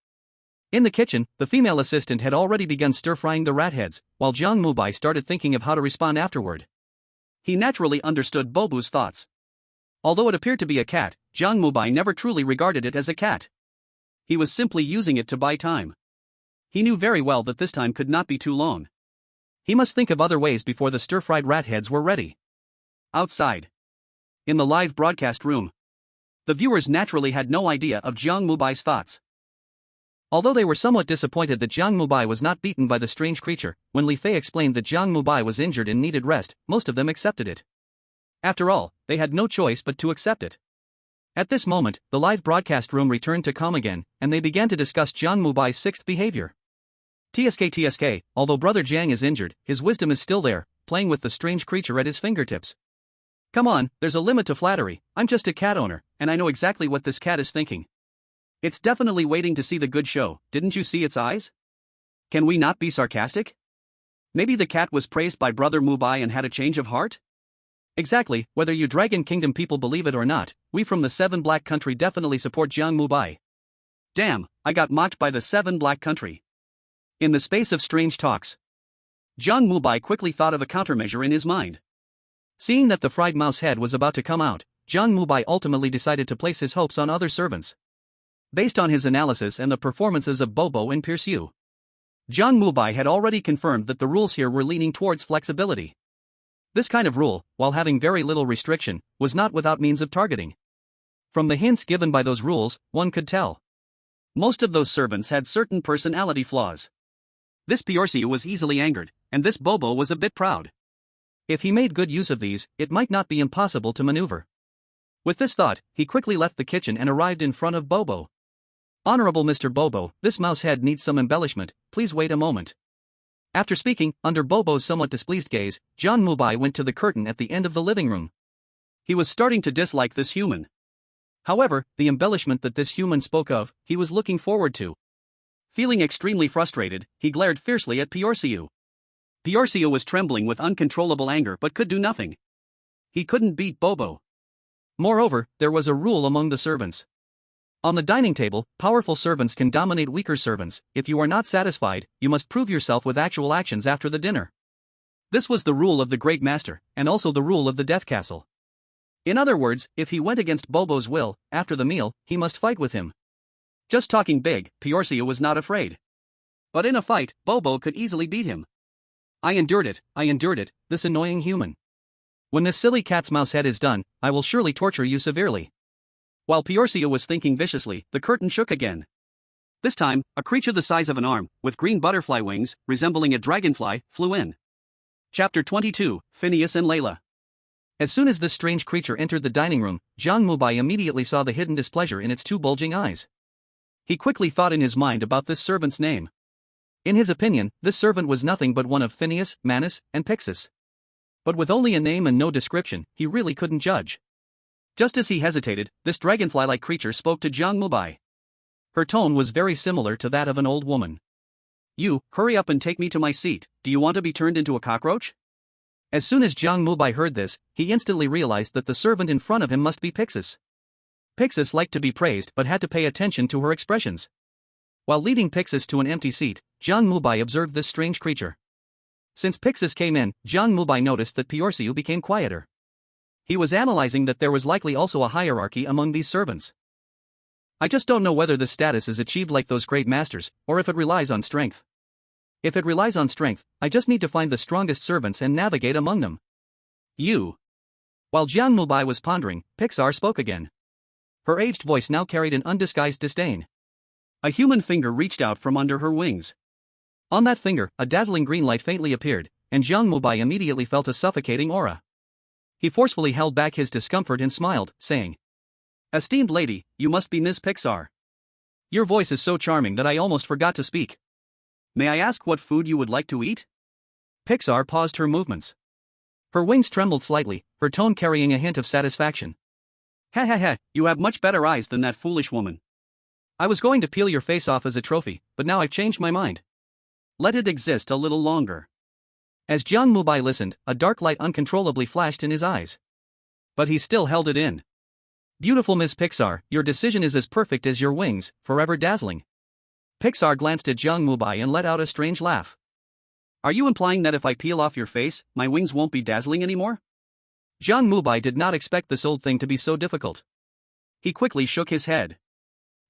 In the kitchen, the female assistant had already begun stir-frying the rat heads, while Jiang Mubai started thinking of how to respond afterward. He naturally understood Bobu's thoughts. Although it appeared to be a cat, Jiang Mubai never truly regarded it as a cat. He was simply using it to buy time. He knew very well that this time could not be too long. He must think of other ways before the stir-fried rat heads were ready. Outside. In the live broadcast room. The viewers naturally had no idea of Jiang Mubai's thoughts. Although they were somewhat disappointed that Jiang Mubai was not beaten by the strange creature, when Li Fei explained that Jiang Mubai was injured and needed rest, most of them accepted it. After all, they had no choice but to accept it. At this moment, the live broadcast room returned to calm again, and they began to discuss Jiang Mubai's sixth behavior. TSK, although Brother Jiang is injured, his wisdom is still there, playing with the strange creature at his fingertips. Come on, there's a limit to flattery. I'm just a cat owner, and I know exactly what this cat is thinking. It's definitely waiting to see the good show, didn't you see its eyes? Can we not be sarcastic? Maybe the cat was praised by Brother Mubai and had a change of heart? Exactly, whether you Dragon Kingdom people believe it or not, we from the Seven Black Country definitely support Jiang Mubai. Damn, I got mocked by the Seven Black Country. In the space of strange talks, Jiang Mubai quickly thought of a countermeasure in his mind. Seeing that the fried mouse head was about to come out, Jiang Mubai ultimately decided to place his hopes on other servants. Based on his analysis and the performances of Bobo and Pierxiu, Jiang Mubai had already confirmed that the rules here were leaning towards flexibility. This kind of rule, while having very little restriction, was not without means of targeting. From the hints given by those rules, one could tell. Most of those servants had certain personality flaws. This Pierxiu was easily angered, and this Bobo was a bit proud. If he made good use of these, it might not be impossible to maneuver. With this thought, he quickly left the kitchen and arrived in front of Bobo. Honorable Mr. Bobo, this mouse head needs some embellishment, please wait a moment. After speaking, under Bobo's somewhat displeased gaze, Jiang Mubai went to the curtain at the end of the living room. He was starting to dislike this human. However, the embellishment that this human spoke of, he was looking forward to. Feeling extremely frustrated, he glared fiercely at Pierxiu. Pierxiu was trembling with uncontrollable anger but could do nothing. He couldn't beat Bobo. Moreover, there was a rule among the servants. On the dining table, powerful servants can dominate weaker servants. If you are not satisfied, you must prove yourself with actual actions after the dinner. This was the rule of the Great Master, and also the rule of the Death Castle. In other words, if he went against Bobo's will, after the meal, he must fight with him. Just talking big, Pierxiu was not afraid. But in a fight, Bobo could easily beat him. I endured it, this annoying human. When this silly cat's mouse head is done, I will surely torture you severely. While Pierxiu was thinking viciously, the curtain shook again. This time, a creature the size of an arm, with green butterfly wings, resembling a dragonfly, flew in. Chapter 22, Phineas and Layla. As soon as this strange creature entered the dining room, Jiang Mubai immediately saw the hidden displeasure in its two bulging eyes. He quickly thought in his mind about this servant's name. In his opinion, this servant was nothing but one of Phineas, Manus, and Pixis. But with only a name and no description, he really couldn't judge. Just as he hesitated, this dragonfly-like creature spoke to Jiang Mubai. Her tone was very similar to that of an old woman. You, hurry up and take me to my seat, do you want to be turned into a cockroach? As soon as Jiang Mubai heard this, he instantly realized that the servant in front of him must be Pixis. Pixis liked to be praised but had to pay attention to her expressions. While leading Pixis to an empty seat, Jiang Mubai observed this strange creature. Since Pixis came in, Jiang Mubai noticed that Pierxiu became quieter. He was analyzing that there was likely also a hierarchy among these servants. I just don't know whether this status is achieved like those great masters, or if it relies on strength. If it relies on strength, I just need to find the strongest servants and navigate among them. You. While Jiang Mubai was pondering, Pixar spoke again. Her aged voice now carried an undisguised disdain. A human finger reached out from under her wings. On that finger, a dazzling green light faintly appeared, and Jiang Mubai immediately felt a suffocating aura. He forcefully held back his discomfort and smiled, saying, Esteemed lady, you must be Ms. Pixar. Your voice is so charming that I almost forgot to speak. May I ask what food you would like to eat? Pixar paused her movements. Her wings trembled slightly, her tone carrying a hint of satisfaction. Ha ha ha, you have much better eyes than that foolish woman. I was going to peel your face off as a trophy, but now I've changed my mind. Let it exist a little longer. As Jiang Mubai listened, a dark light uncontrollably flashed in his eyes. But he still held it in. Beautiful Miss Pixar, your decision is as perfect as your wings, forever dazzling. Pixar glanced at Jiang Mubai and let out a strange laugh. Are you implying that if I peel off your face, my wings won't be dazzling anymore? Jiang Mubai did not expect this old thing to be so difficult. He quickly shook his head.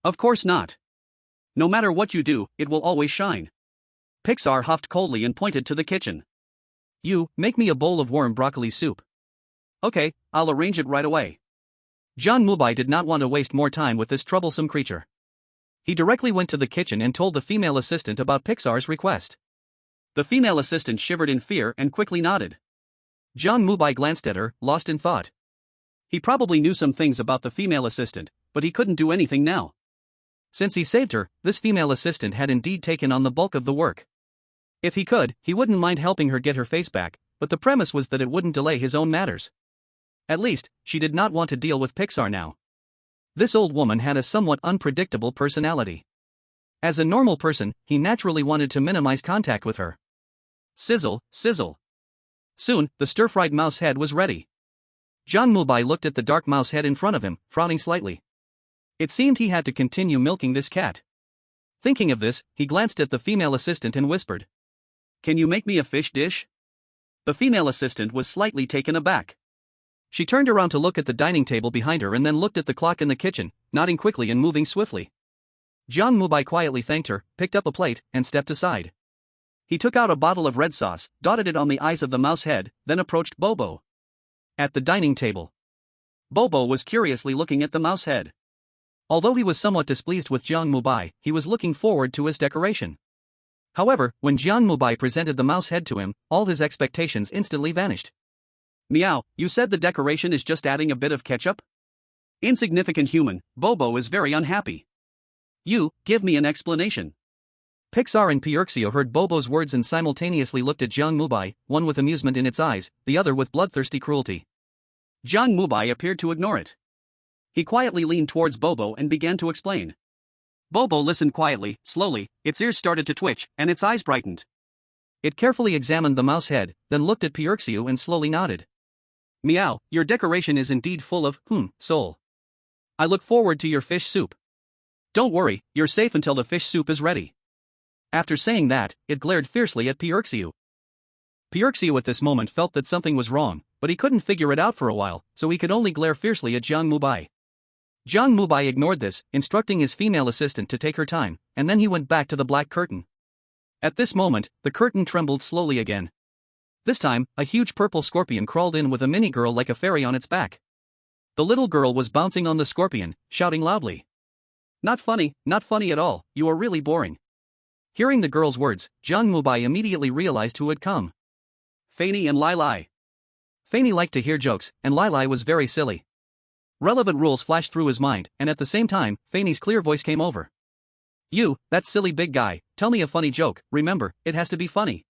Of course not. No matter what you do, it will always shine. Pixar huffed coldly and pointed to the kitchen. You, make me a bowl of warm broccoli soup. Okay, I'll arrange it right away. Jiang Mubai did not want to waste more time with this troublesome creature. He directly went to the kitchen and told the female assistant about Pixar's request. The female assistant shivered in fear and quickly nodded. Jiang Mubai glanced at her, lost in thought. He probably knew some things about the female assistant, but he couldn't do anything now. Since he saved her, this female assistant had indeed taken on the bulk of the work. If he could, he wouldn't mind helping her get her face back, but the premise was that it wouldn't delay his own matters. At least, she did not want to deal with Pixar now. This old woman had a somewhat unpredictable personality. As a normal person, he naturally wanted to minimize contact with her. Sizzle, sizzle. Soon, the stir-fried mouse head was ready. Jiang Mubai looked at the dark mouse head in front of him, frowning slightly. It seemed he had to continue milking this cat. Thinking of this, he glanced at the female assistant and whispered. Can you make me a fish dish? The female assistant was slightly taken aback. She turned around to look at the dining table behind her and then looked at the clock in the kitchen, nodding quickly and moving swiftly. Jiang Mubai quietly thanked her, picked up a plate, and stepped aside. He took out a bottle of red sauce, dotted it on the eyes of the mouse head, then approached Bobo. At the dining table, Bobo was curiously looking at the mouse head. Although he was somewhat displeased with Jiang Mubai, he was looking forward to his decoration. However, when Jiang Mubai presented the mouse head to him, all his expectations instantly vanished. Meow, you said the decoration is just adding a bit of ketchup? Insignificant human, Bobo is very unhappy. You, give me an explanation. Pixar and Pierxio heard Bobo's words and simultaneously looked at Jiang Mubai, one with amusement in its eyes, the other with bloodthirsty cruelty. Jiang Mubai appeared to ignore it. He quietly leaned towards Bobo and began to explain. Bobo listened quietly, slowly, its ears started to twitch, and its eyes brightened. It carefully examined the mouse head, then looked at Pierxio and slowly nodded. Meow, your decoration is indeed full of, soul. I look forward to your fish soup. Don't worry, you're safe until the fish soup is ready. After saying that, it glared fiercely at Pierxio. Pierxio at this moment felt that something was wrong, but he couldn't figure it out for a while, so he could only glare fiercely at Jiang Mubai. Jiang Mubai ignored this, instructing his female assistant to take her time, and then he went back to the black curtain. At this moment, the curtain trembled slowly again. This time, a huge purple scorpion crawled in with a mini girl like a fairy on its back. The little girl was bouncing on the scorpion, shouting loudly. Not funny at all, you are really boring. Hearing the girl's words, Jiang Mubai immediately realized who had come. Fanny and Lai Lai. Fanny liked to hear jokes, and Lai Lai was very silly. Relevant rules flashed through his mind, and at the same time, Fanny's clear voice came over. You, that silly big guy, tell me a funny joke, remember, it has to be funny.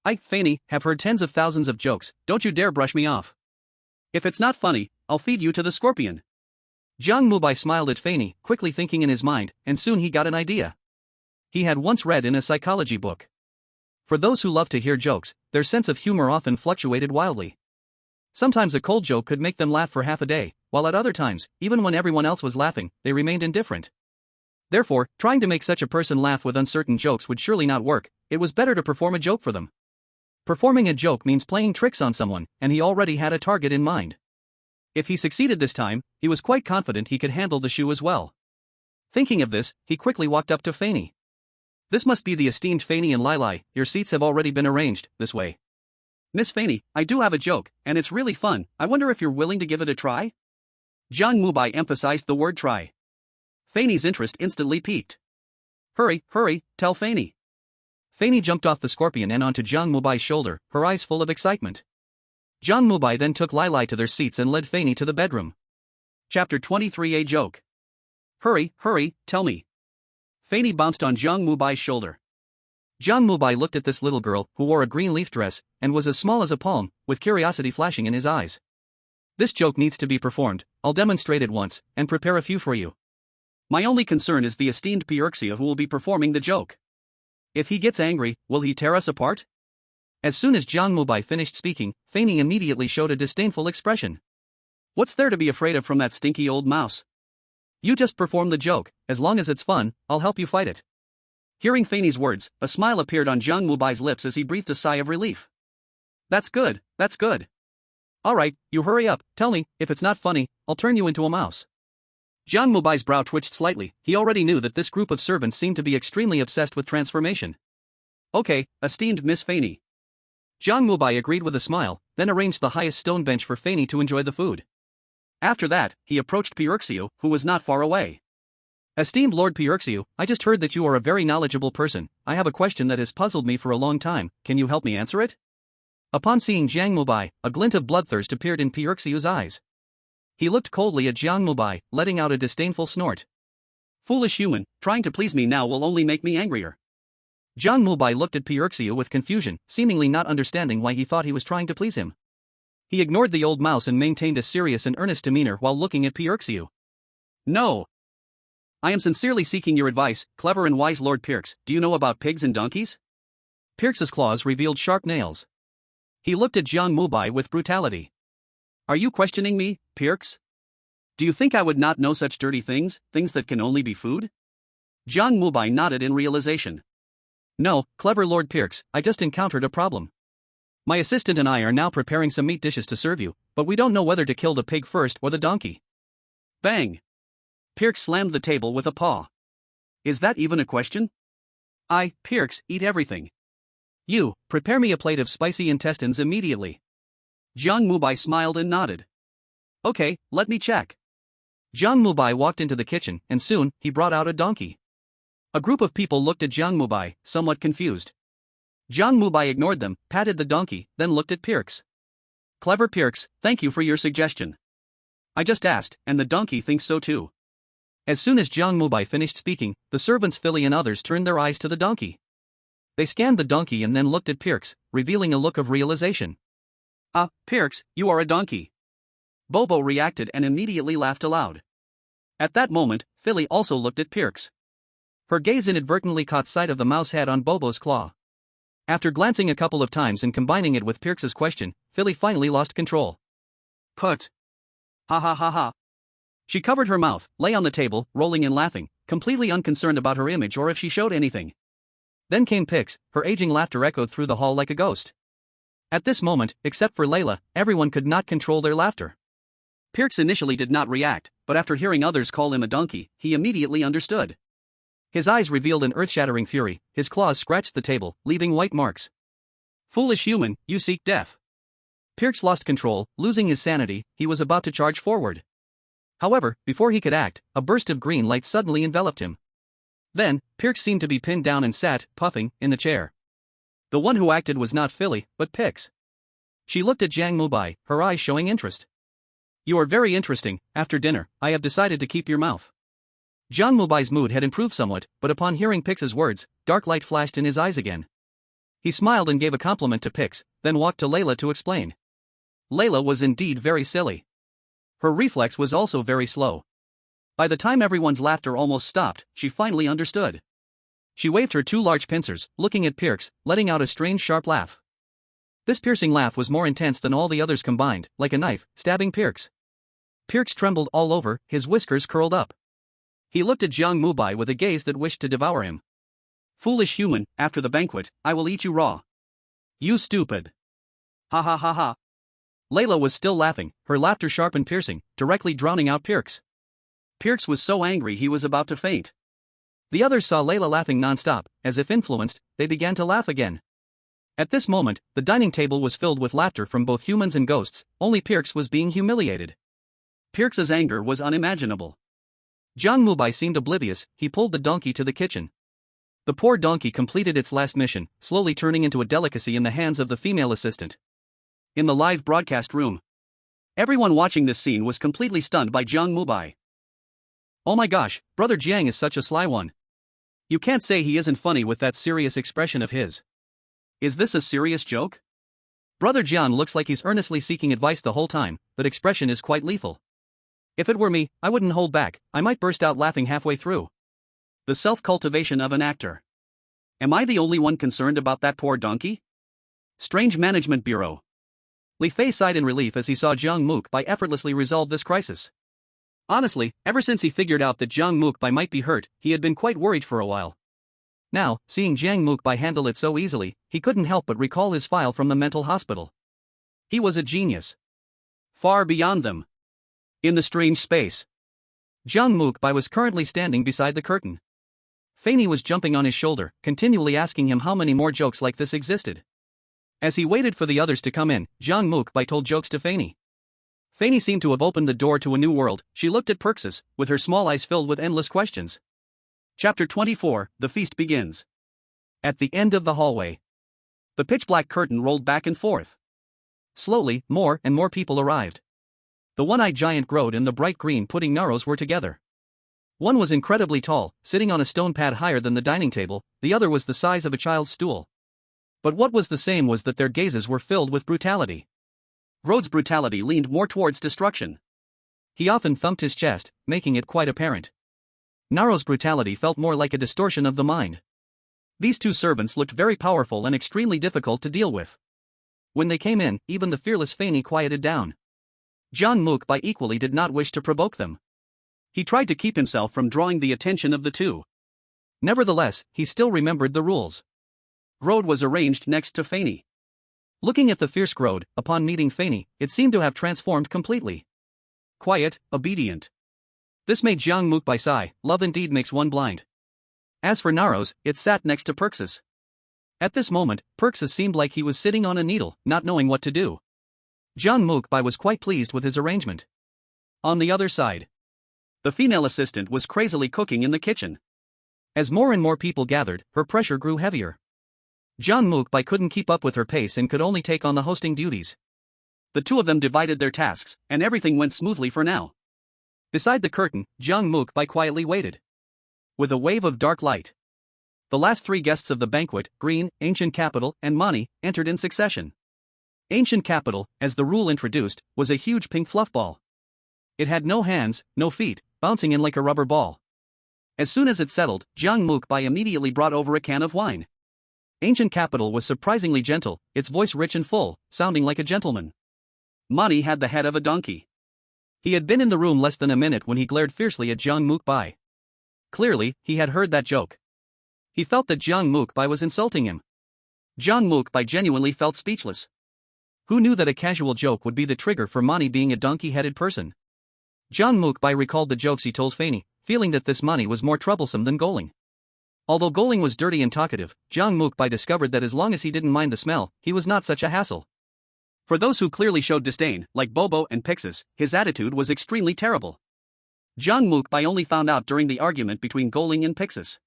I, Fanny, have heard tens of thousands of jokes, don't you dare brush me off. If it's not funny, I'll feed you to the scorpion. Jiang Mubai smiled at Fanny, quickly thinking in his mind, and soon he got an idea. He had once read in a psychology book. For those who love to hear jokes, their sense of humor often fluctuated wildly. Sometimes a cold joke could make them laugh for half a day, while at other times, even when everyone else was laughing, they remained indifferent. Therefore, trying to make such a person laugh with uncertain jokes would surely not work, it was better to perform a joke for them. Performing a joke means playing tricks on someone, and he already had a target in mind. If he succeeded this time, he was quite confident he could handle the shoe as well. Thinking of this, he quickly walked up to Fanny. This must be the esteemed Fanny and Lai Lai, your seats have already been arranged, this way. Miss Fanny, I do have a joke, and it's really fun, I wonder if you're willing to give it a try? Jiang Mubai emphasized the word try. Fanny's interest instantly piqued. Hurry, tell Fanny. Fanny jumped off the scorpion and onto Jiang Mubai's shoulder, her eyes full of excitement. Jiang Mubai then took Lai Lai to their seats and led Fanny to the bedroom. Chapter 23, A Joke. Hurry, tell me. Fanny bounced on Jiang Mubai's shoulder. Jiang Mubai looked at this little girl who wore a green leaf dress and was as small as a palm, with curiosity flashing in his eyes. This joke needs to be performed. I'll demonstrate it once and prepare a few for you. My only concern is the esteemed Pierxia who will be performing the joke. If he gets angry, will he tear us apart? As soon as Jiang Mubai finished speaking, Fanny immediately showed a disdainful expression. What's there to be afraid of from that stinky old mouse? You just perform the joke. As long as it's fun, I'll help you fight it. Hearing Fanny's words, a smile appeared on Jiang Mubai's lips as he breathed a sigh of relief. That's good, that's good. Alright, you hurry up, tell me, if it's not funny, I'll turn you into a mouse. Jiang Mubai's brow twitched slightly. He already knew that this group of servants seemed to be extremely obsessed with transformation. Okay, esteemed Miss Fanny. Jiang Mubai agreed with a smile, then arranged the highest stone bench for Fanny to enjoy the food. After that, he approached Pierxiu, who was not far away. Esteemed Lord Pierxiu, I just heard that you are a very knowledgeable person. I have a question that has puzzled me for a long time. Can you help me answer it? Upon seeing Jiang Mubai, a glint of bloodthirst appeared in Pierxiu's eyes. He looked coldly at Jiang Mubai, letting out a disdainful snort. Foolish human, trying to please me now will only make me angrier. Jiang Mubai looked at Pierxiu with confusion, seemingly not understanding why he thought he was trying to please him. He ignored the old mouse and maintained a serious and earnest demeanor while looking at Pierxiu. No. I am sincerely seeking your advice, clever and wise Lord Pierx. Do you know about pigs and donkeys? Pierx's claws revealed sharp nails. He looked at Jiang Mubai with brutality. Are you questioning me, Pierx? Do you think I would not know such dirty things, things that can only be food? Jiang Mubai nodded in realization. No, clever Lord Pierx, I just encountered a problem. My assistant and I are now preparing some meat dishes to serve you, but we don't know whether to kill the pig first or the donkey. Bang! Pierx slammed the table with a paw. Is that even a question? I, Pierx, eat everything. You, prepare me a plate of spicy intestines immediately. Jiang Mubai smiled and nodded. Okay, let me check. Jiang Mubai walked into the kitchen and soon, he brought out a donkey. A group of people looked at Jiang Mubai, somewhat confused. Jiang Mubai ignored them, patted the donkey, then looked at Pierx. Clever Pierx, thank you for your suggestion. I just asked, and the donkey thinks so too. As soon as Jiang Mubai finished speaking, the servants Philly and others turned their eyes to the donkey. They scanned the donkey and then looked at Pierx, revealing a look of realization. Ah, Pierx, you are a donkey. Bobo reacted and immediately laughed aloud. At that moment, Philly also looked at Pierx. Her gaze inadvertently caught sight of the mouse head on Bobo's claw. After glancing a couple of times and combining it with Pierx's question, Philly finally lost control. Put. Ha ha ha ha. She covered her mouth, lay on the table, rolling and laughing, completely unconcerned about her image or if she showed anything. Then came Pix, her aging laughter echoed through the hall like a ghost. At this moment, except for Layla, everyone could not control their laughter. Pierx initially did not react, but after hearing others call him a donkey, he immediately understood. His eyes revealed an earth-shattering fury, his claws scratched the table, leaving white marks. Foolish human, you seek death. Pierx lost control, losing his sanity, he was about to charge forward. However, before he could act, a burst of green light suddenly enveloped him. Then, Pierx seemed to be pinned down and sat, puffing, in the chair. The one who acted was not Philly, but Pix. She looked at Jiang Mubai, her eyes showing interest. You are very interesting. After dinner, I have decided to keep your mouth. Jiang Mubai's mood had improved somewhat, but upon hearing Pix's words, dark light flashed in his eyes again. He smiled and gave a compliment to Pix, then walked to Layla to explain. Layla was indeed very silly. Her reflex was also very slow. By the time everyone's laughter almost stopped, she finally understood. She waved her two large pincers, looking at Pierx, letting out a strange sharp laugh. This piercing laugh was more intense than all the others combined, like a knife, stabbing Pierx. Pierx trembled all over, his whiskers curled up. He looked at Jiang Mubai with a gaze that wished to devour him. Foolish human, after the banquet, I will eat you raw. You stupid. Ha ha ha ha. Layla was still laughing, her laughter sharp and piercing, directly drowning out Pierx. Pierx was so angry he was about to faint. The others saw Layla laughing non-stop, as if influenced, they began to laugh again. At this moment, the dining table was filled with laughter from both humans and ghosts, only Pierx was being humiliated. Pierx's anger was unimaginable. Jiang Mubai seemed oblivious, he pulled the donkey to the kitchen. The poor donkey completed its last mission, slowly turning into a delicacy in the hands of the female assistant. In the live broadcast room, everyone watching this scene was completely stunned by Jiang Mubai. Oh my gosh, brother Jiang is such a sly one. You can't say he isn't funny with that serious expression of his. Is this a serious joke? Brother Jian looks like he's earnestly seeking advice the whole time, but expression is quite lethal. If it were me, I wouldn't hold back, I might burst out laughing halfway through. The self-cultivation of an actor. Am I the only one concerned about that poor donkey? Strange Management Bureau. Li Fei sighed in relief as he saw Jiang Mubai effortlessly resolve this crisis. Honestly, ever since he figured out that Jiang Mubai might be hurt, he had been quite worried for a while. Now, seeing Jiang Mubai handle it so easily, he couldn't help but recall his file from the mental hospital. He was a genius. Far beyond them. In the strange space. Jiang Mubai was currently standing beside the curtain. Fanny was jumping on his shoulder, continually asking him how many more jokes like this existed. As he waited for the others to come in, Jiang Mubai told jokes to Fanny. Fanny seemed to have opened the door to a new world. She looked at Perxus, with her small eyes filled with endless questions. Chapter 24, The Feast Begins. At the end of the hallway. The pitch-black curtain rolled back and forth. Slowly, more and more people arrived. The one-eyed giant Grode and the bright green pudding Naros were together. One was incredibly tall, sitting on a stone pad higher than the dining table, the other was the size of a child's stool. But what was the same was that their gazes were filled with brutality. Grode's brutality leaned more towards destruction. He often thumped his chest, making it quite apparent. Naro's brutality felt more like a distortion of the mind. These two servants looked very powerful and extremely difficult to deal with. When they came in, even the fearless Fanny quieted down. Jiang Mubai equally did not wish to provoke them. He tried to keep himself from drawing the attention of the two. Nevertheless, he still remembered the rules. Grode was arranged next to Fanny. Looking at the fierce Grode, upon meeting Fanny, it seemed to have transformed completely. Quiet, obedient. This made Jiang Mubai sigh, love indeed makes one blind. As for Naros, it sat next to Perxus. At this moment, Perxus seemed like he was sitting on a needle, not knowing what to do. Jiang Mubai was quite pleased with his arrangement. On the other side, the female assistant was crazily cooking in the kitchen. As more and more people gathered, her pressure grew heavier. Jiang Mubai couldn't keep up with her pace and could only take on the hosting duties. The two of them divided their tasks, and everything went smoothly for now. Beside the curtain, Jiang Mubai quietly waited. With a wave of dark light, the last three guests of the banquet, Green, Ancient Capital, and Mani, entered in succession. Ancient Capital, as the rule introduced, was a huge pink fluff ball. It had no hands, no feet, bouncing in like a rubber ball. As soon as it settled, Jiang Mubai immediately brought over a can of wine. Ancient Capital was surprisingly gentle, its voice rich and full, sounding like a gentleman. Mani had the head of a donkey. He had been in the room less than a minute when he glared fiercely at Jiang Mubai. Clearly, he had heard that joke. He felt that Jiang Mubai was insulting him. Jiang Mubai genuinely felt speechless. Who knew that a casual joke would be the trigger for Mani being a donkey-headed person? Jiang Mubai recalled the jokes he told Fanny, feeling that this Mani was more troublesome than Goling. Although Goling was dirty and talkative, Jiang Mubai discovered that as long as he didn't mind the smell, he was not such a hassle. For those who clearly showed disdain, like Bobo and Pixis, his attitude was extremely terrible. Jiang Mubai only found out during the argument between Goling and Pixis.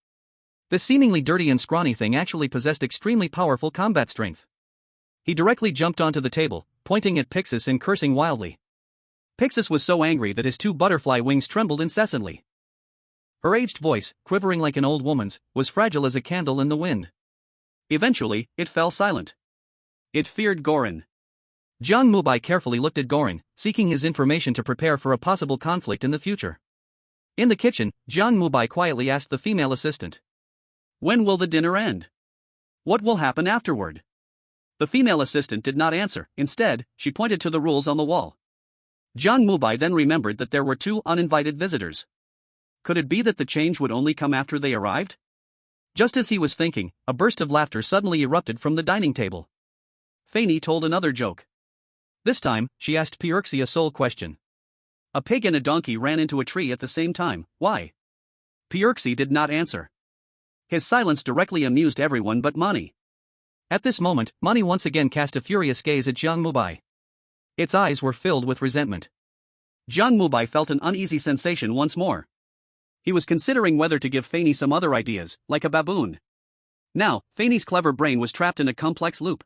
This seemingly dirty and scrawny thing actually possessed extremely powerful combat strength. He directly jumped onto the table, pointing at Pixis and cursing wildly. Pixis was so angry that his two butterfly wings trembled incessantly. Her aged voice, quivering like an old woman's, was fragile as a candle in the wind. Eventually, it fell silent. It feared Gorin. Jiang Mubai carefully looked at Gorin, seeking his information to prepare for a possible conflict in the future. In the kitchen, Jiang Mubai quietly asked the female assistant. When will the dinner end? What will happen afterward? The female assistant did not answer, instead, she pointed to the rules on the wall. Jiang Mubai then remembered that there were two uninvited visitors. Could it be that the change would only come after they arrived? Just as he was thinking, a burst of laughter suddenly erupted from the dining table. Fanny told another joke. This time, she asked Pierxi a sole question. A pig and a donkey ran into a tree at the same time, why? Pierxi did not answer. His silence directly amused everyone but Mani. At this moment, Mani once again cast a furious gaze at Jiang Mubai. Its eyes were filled with resentment. Jiang Mubai felt an uneasy sensation once more. He was considering whether to give Fanny some other ideas, like a baboon. Now, Fanny's clever brain was trapped in a complex loop.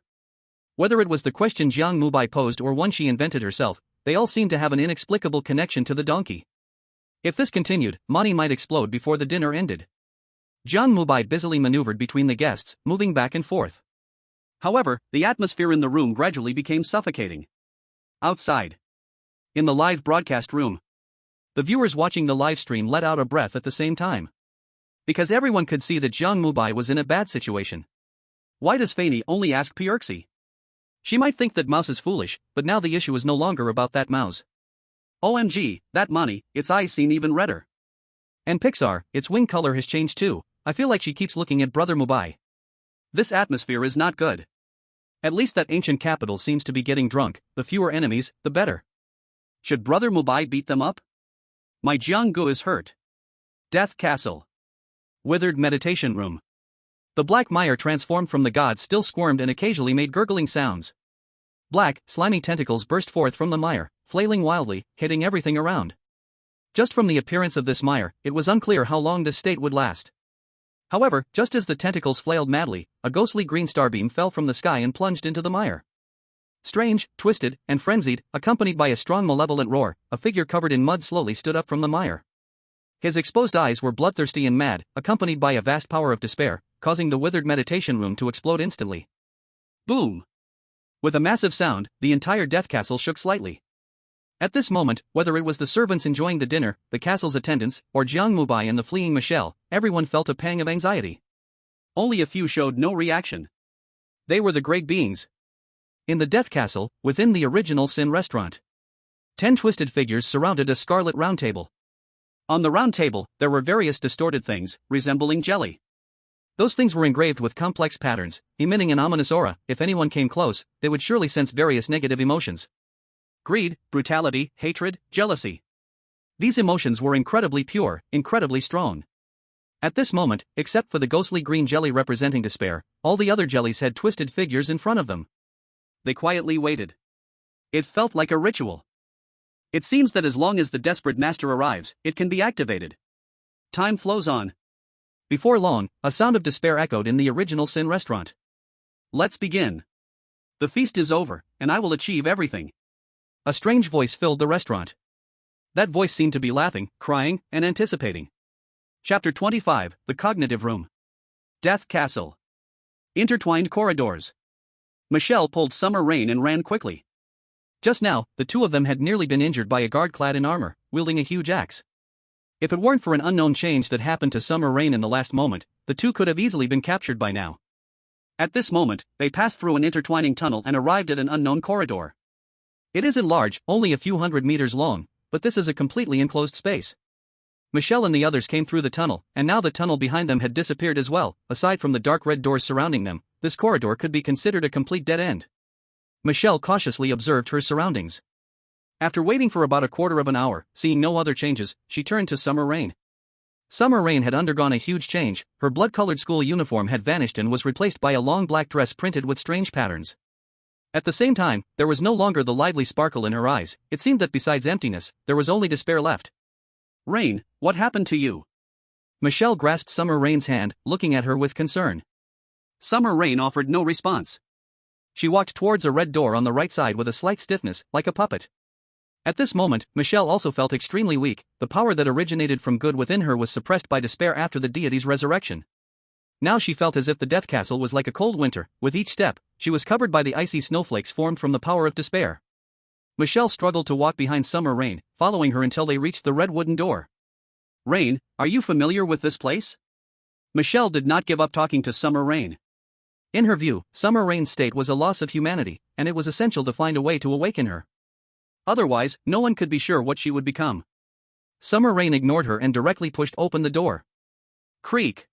Whether it was the question Jiang Mubai posed or one she invented herself, they all seemed to have an inexplicable connection to the donkey. If this continued, Mani might explode before the dinner ended. Jiang Mubai busily maneuvered between the guests, moving back and forth. However, the atmosphere in the room gradually became suffocating. Outside, in the live broadcast room, the viewers watching the live stream let out a breath at the same time. Because everyone could see that Jiang Mubai was in a bad situation. Why does Fanny only ask Pierxi? She might think that Mouse is foolish, but now the issue is no longer about that Mouse. OMG, that Mani, its eyes seem even redder. And Pixar, its wing color has changed too. I feel like she keeps looking at Brother Mubai. This atmosphere is not good. At least that ancient capital seems to be getting drunk, the fewer enemies, the better. Should Brother Mubai beat them up? My Jianggu is hurt. Death Castle. Withered meditation room. The black mire transformed from the gods still squirmed and occasionally made gurgling sounds. Black, slimy tentacles burst forth from the mire, flailing wildly, hitting everything around. Just from the appearance of this mire, it was unclear how long this state would last. However, just as the tentacles flailed madly, a ghostly green starbeam fell from the sky and plunged into the mire. Strange, twisted, and frenzied, accompanied by a strong malevolent roar, a figure covered in mud slowly stood up from the mire. His exposed eyes were bloodthirsty and mad, accompanied by a vast power of despair, causing the withered meditation room to explode instantly. Boom! With a massive sound, the entire death castle shook slightly. At this moment, whether it was the servants enjoying the dinner, the castle's attendants, or Jiang Mubai and the fleeing Michelle, everyone felt a pang of anxiety. Only a few showed no reaction. They were the great beings. In the death castle, within the original Sin restaurant, 10 twisted figures surrounded a scarlet round table. On the round table, there were various distorted things, resembling jelly. Those things were engraved with complex patterns, emitting an ominous aura. If anyone came close, they would surely sense various negative emotions. Greed, brutality, hatred, jealousy. These emotions were incredibly pure, incredibly strong. At this moment, except for the ghostly green jelly representing despair, all the other jellies had twisted figures in front of them. They quietly waited. It felt like a ritual. It seems that as long as the desperate master arrives, it can be activated. Time flows on. Before long, a sound of despair echoed in the original Sin restaurant. Let's begin. The feast is over, and I will achieve everything. A strange voice filled the restaurant. That voice seemed to be laughing, crying, and anticipating. Chapter 25, The Cognitive Room. Death Castle. Intertwined corridors. Michelle pulled Summer Rain and ran quickly. Just now, the two of them had nearly been injured by a guard clad in armor, wielding a huge axe. If it weren't for an unknown change that happened to Summer Rain in the last moment, the two could have easily been captured by now. At this moment, they passed through an intertwining tunnel and arrived at an unknown corridor. It isn't large, only a few hundred meters long, but this is a completely enclosed space. Michelle and the others came through the tunnel, and now the tunnel behind them had disappeared as well. Aside from the dark red doors surrounding them, this corridor could be considered a complete dead end. Michelle cautiously observed her surroundings. After waiting for about a quarter of an hour, seeing no other changes, she turned to Summer Rain. Summer Rain had undergone a huge change. Her blood-colored school uniform had vanished and was replaced by a long black dress printed with strange patterns. At the same time, there was no longer the lively sparkle in her eyes. It seemed that besides emptiness, there was only despair left. Rain, what happened to you? Michelle grasped Summer Rain's hand, looking at her with concern. Summer Rain offered no response. She walked towards a red door on the right side with a slight stiffness, like a puppet. At this moment, Michelle also felt extremely weak. The power that originated from good within her was suppressed by despair after the deity's resurrection. Now she felt as if the death castle was like a cold winter. With each step, she was covered by the icy snowflakes formed from the power of despair. Michelle struggled to walk behind Summer Rain, following her until they reached the red wooden door. Rain, are you familiar with this place? Michelle did not give up talking to Summer Rain. In her view, Summer Rain's state was a loss of humanity, and it was essential to find a way to awaken her. Otherwise, no one could be sure what she would become. Summer Rain ignored her and directly pushed open the door. Creak.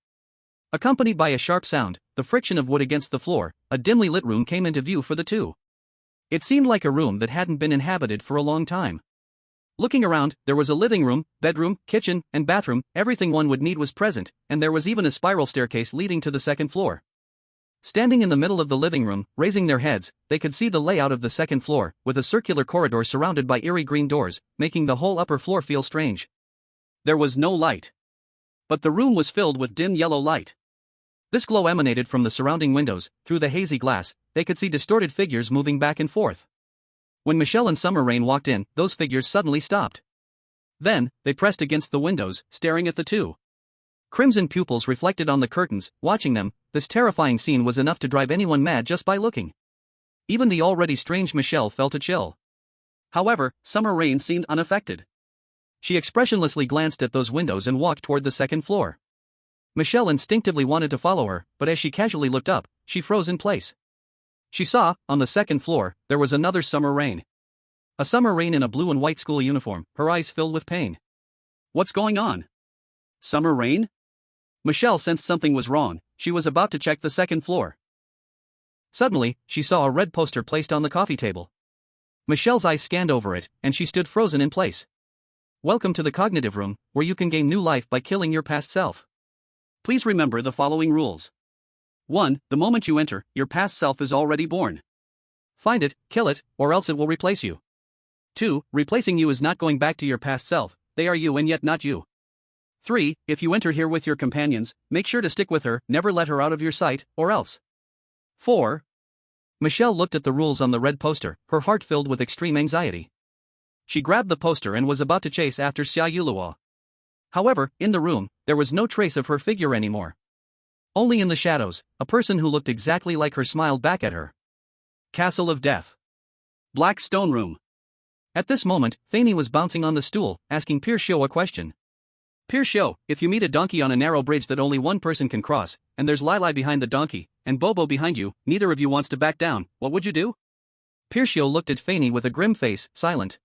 Accompanied by a sharp sound, the friction of wood against the floor, a dimly lit room came into view for the two. It seemed like a room that hadn't been inhabited for a long time. Looking around, there was a living room, bedroom, kitchen, and bathroom. Everything one would need was present, and there was even a spiral staircase leading to the second floor. Standing in the middle of the living room, raising their heads, they could see the layout of the second floor, with a circular corridor surrounded by eerie green doors, making the whole upper floor feel strange. There was no light. But the room was filled with dim yellow light. This glow emanated from the surrounding windows. Through the hazy glass, they could see distorted figures moving back and forth. When Michelle and Summer Rain walked in, those figures suddenly stopped. Then, they pressed against the windows, staring at the two. Crimson pupils reflected on the curtains, watching them. This terrifying scene was enough to drive anyone mad just by looking. Even the already strange Michelle felt a chill. However, Summer Rain seemed unaffected. She expressionlessly glanced at those windows and walked toward the second floor. Michelle instinctively wanted to follow her, but as she casually looked up, she froze in place. She saw, on the second floor, there was another Summer Rain. A Summer Rain in a blue and white school uniform, her eyes filled with pain. What's going on? Summer Rain? Michelle sensed something was wrong. She was about to check the second floor. Suddenly, she saw a red poster placed on the coffee table. Michelle's eyes scanned over it, and she stood frozen in place. Welcome to the cognitive room, where you can gain new life by killing your past self. Please remember the following rules. 1. The moment you enter, your past self is already born. Find it, kill it, or else it will replace you. 2. Replacing you is not going back to your past self, they are you and yet not you. 3. If you enter here with your companions, make sure to stick with her, never let her out of your sight, or else. 4. Michelle looked at the rules on the red poster, her heart filled with extreme anxiety. She grabbed the poster and was about to chase after Xia Yuluo. However, in the room, there was no trace of her figure anymore. Only in the shadows, a person who looked exactly like her smiled back at her. Castle of Death. Black Stone Room. At this moment, Fanny was bouncing on the stool, asking Piercio a question. Piercio, if you meet a donkey on a narrow bridge that only one person can cross, and there's Lili behind the donkey, and Bobo behind you, neither of you wants to back down, what would you do? Piercio looked at Fanny with a grim face, silent.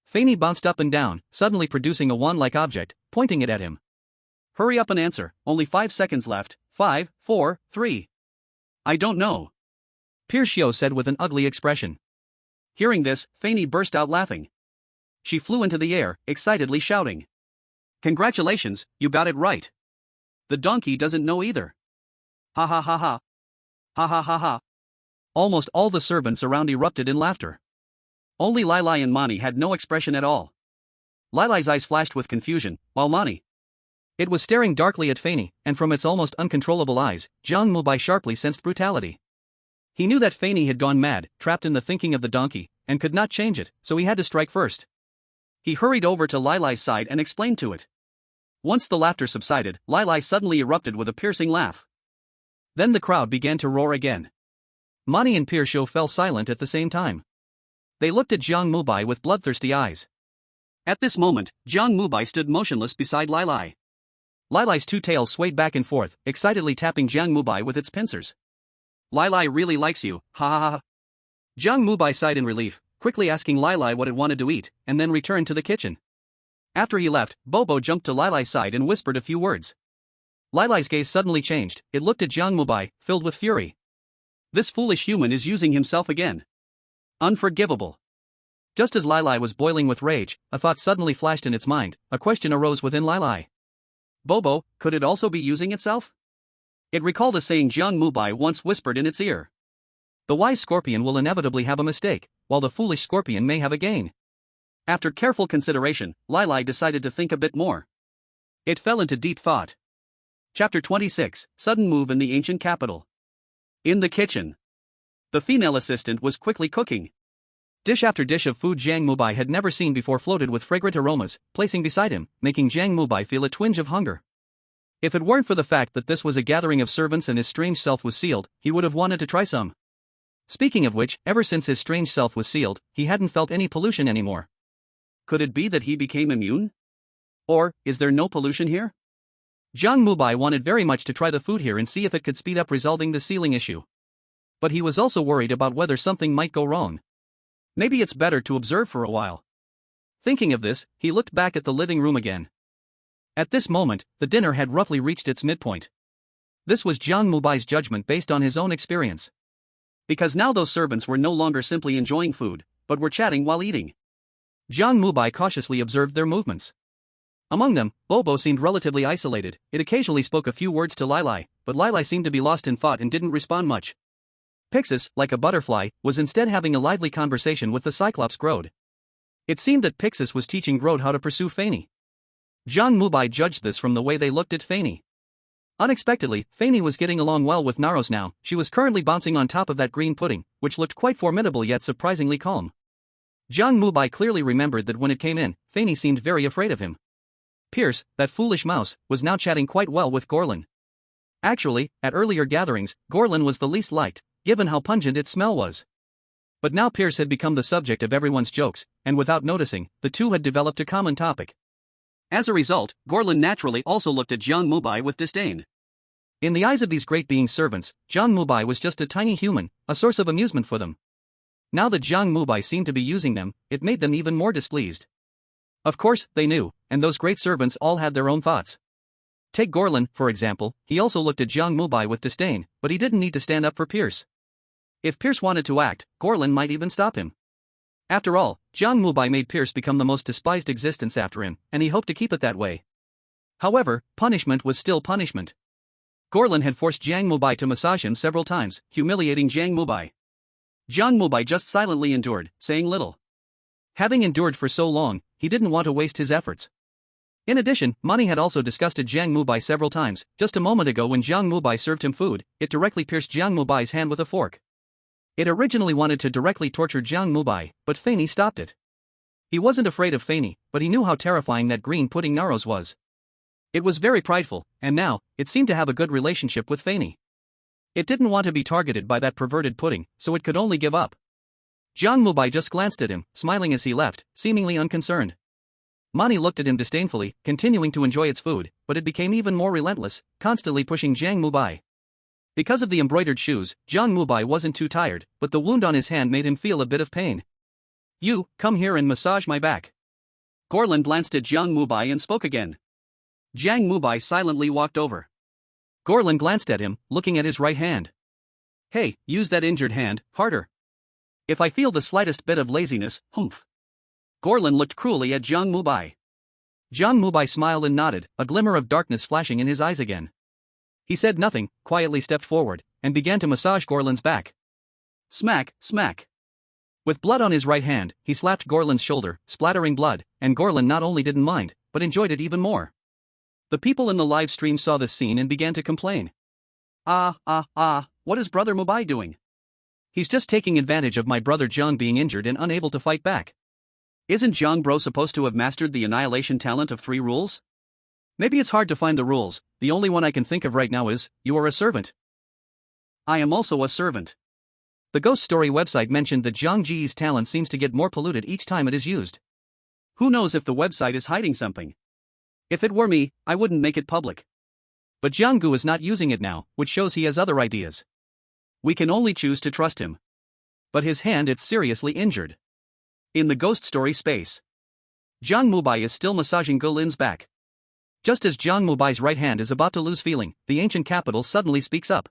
Fanny bounced up and down, suddenly producing a wand-like object, pointing it at him. Hurry up and answer, only 5 seconds left. 5, 4, 3. I don't know. Piercio said with an ugly expression. Hearing this, Fanny burst out laughing. She flew into the air, excitedly shouting. Congratulations, you got it right. The donkey doesn't know either. Ha ha ha ha. Ha ha ha ha. Almost all the servants around erupted in laughter. Only Lili and Mani had no expression at all. Lili's eyes flashed with confusion, while Mani. It was staring darkly at Fanny, and from its almost uncontrollable eyes, Jiang Mubai sharply sensed brutality. He knew that Fanny had gone mad, trapped in the thinking of the donkey, and could not change it, so he had to strike first. He hurried over to Lili's side and explained to it. Once the laughter subsided, Lili suddenly erupted with a piercing laugh. Then the crowd began to roar again. Mani and Piercio fell silent at the same time. They looked at Jiang Mubai with bloodthirsty eyes. At this moment, Jiang Mubai stood motionless beside Lili. Lili's two tails swayed back and forth, excitedly tapping Jiang Mubai with its pincers. Lili really likes you, ha ha ha. Jiang Mubai sighed in relief, quickly asking Lili what it wanted to eat, and then returned to the kitchen. After he left, Bobo jumped to Lili's side and whispered a few words. Lili's gaze suddenly changed, it looked at Jiang Mubai, filled with fury. This foolish human is using himself again. Unforgivable. Just as Lili was boiling with rage, a thought suddenly flashed in its mind, a question arose within Lili. Bobo, could it also be using itself? It recalled a saying Jiang Mubai once whispered in its ear. The wise scorpion will inevitably have a mistake, while the foolish scorpion may have a gain. After careful consideration, Lili decided to think a bit more. It fell into deep thought. Chapter 26, Sudden Move in the Ancient Capital. In the kitchen. The female assistant was quickly cooking. Dish after dish of food Jiang Mubai had never seen before floated with fragrant aromas, placing beside him, making Jiang Mubai feel a twinge of hunger. If it weren't for the fact that this was a gathering of servants and his strange self was sealed, he would have wanted to try some. Speaking of which, ever since his strange self was sealed, he hadn't felt any pollution anymore. Could it be that he became immune? Or, is there no pollution here? Jiang Mubai wanted very much to try the food here and see if it could speed up resolving the sealing issue. But he was also worried about whether something might go wrong. Maybe it's better to observe for a while. Thinking of this, he looked back at the living room again. At this moment, the dinner had roughly reached its midpoint. This was Jiang Mubai's judgment based on his own experience. Because now those servants were no longer simply enjoying food, but were chatting while eating. Jiang Mubai cautiously observed their movements. Among them, Bobo seemed relatively isolated, it occasionally spoke a few words to Lili, but Lili seemed to be lost in thought and didn't respond much. Pixis, like a butterfly, was instead having a lively conversation with the Cyclops Grode. It seemed that Pixis was teaching Grode how to pursue Fanny. Jiang Mubai judged this from the way they looked at Fanny. Unexpectedly, Fanny was getting along well with Naros now, she was currently bouncing on top of that green pudding, which looked quite formidable yet surprisingly calm. Jiang Mubai clearly remembered that when it came in, Fanny seemed very afraid of him. Pierce, that foolish mouse, was now chatting quite well with Gorlin. Actually, at earlier gatherings, Gorlin was the least liked, given how pungent its smell was. But now Pierce had become the subject of everyone's jokes, and without noticing, the two had developed a common topic. As a result, Gorlin naturally also looked at Jiang Mubai with disdain. In the eyes of these great beings' servants, Jiang Mubai was just a tiny human, a source of amusement for them. Now that Jiang Mubai seemed to be using them, it made them even more displeased. Of course, they knew, and those great servants all had their own thoughts. Take Gorlin, for example, he also looked at Jiang Mubai with disdain, but he didn't need to stand up for Pierce. If Pierce wanted to act, Gorlin might even stop him. After all, Jiang Mubai made Pierce become the most despised existence after him, and he hoped to keep it that way. However, punishment was still punishment. Gorlin had forced Jiang Mubai to massage him several times, humiliating Jiang Mubai. Jiang Mubai just silently endured, saying little. Having endured for so long, he didn't want to waste his efforts. In addition, money had also disgusted Jiang Mubai several times. Just a moment ago when Jiang Mubai served him food, it directly pierced Jiang Mubai's hand with a fork. It originally wanted to directly torture Jiang Mubai, but Fanny stopped it. He wasn't afraid of Fanny, but he knew how terrifying that green pudding Naros was. It was very prideful, and now, it seemed to have a good relationship with Fanny. It didn't want to be targeted by that perverted pudding, so it could only give up. Jiang Mubai just glanced at him, smiling as he left, seemingly unconcerned. Mani looked at him disdainfully, continuing to enjoy its food, but it became even more relentless, constantly pushing Jiang Mubai. Because of the embroidered shoes, Jiang Mubai wasn't too tired, but the wound on his hand made him feel a bit of pain. "You, come here and massage my back." Gorlin glanced at Jiang Mubai and spoke again. Jiang Mubai silently walked over. Gorlin glanced at him, looking at his right hand. "Hey, use that injured hand, harder. If I feel the slightest bit of laziness, humph." Gorlin looked cruelly at Jiang Mubai. Jiang Mubai smiled and nodded, a glimmer of darkness flashing in his eyes again. He said nothing, quietly stepped forward, and began to massage Gorlin's back. Smack, smack. With blood on his right hand, he slapped Gorlin's shoulder, splattering blood, and Gorlin not only didn't mind, but enjoyed it even more. The people in the live stream saw this scene and began to complain. What is Brother Mubai doing? He's just taking advantage of my brother Jiang being injured and unable to fight back. Isn't Jiang Bro supposed to have mastered the annihilation talent of 3 rules? Maybe it's hard to find the rules, the only one I can think of right now is, you are a servant. I am also a servant. The Ghost Story website mentioned that Jiang Ji's talent seems to get more polluted each time it is used. Who knows if the website is hiding something? If it were me, I wouldn't make it public. But Jiang Gu is not using it now, which shows he has other ideas. We can only choose to trust him. But his hand is seriously injured. In the Ghost Story space, Jiang Mubai is still massaging Golin's back. Just as Jiang Mubai's right hand is about to lose feeling, the ancient capital suddenly speaks up.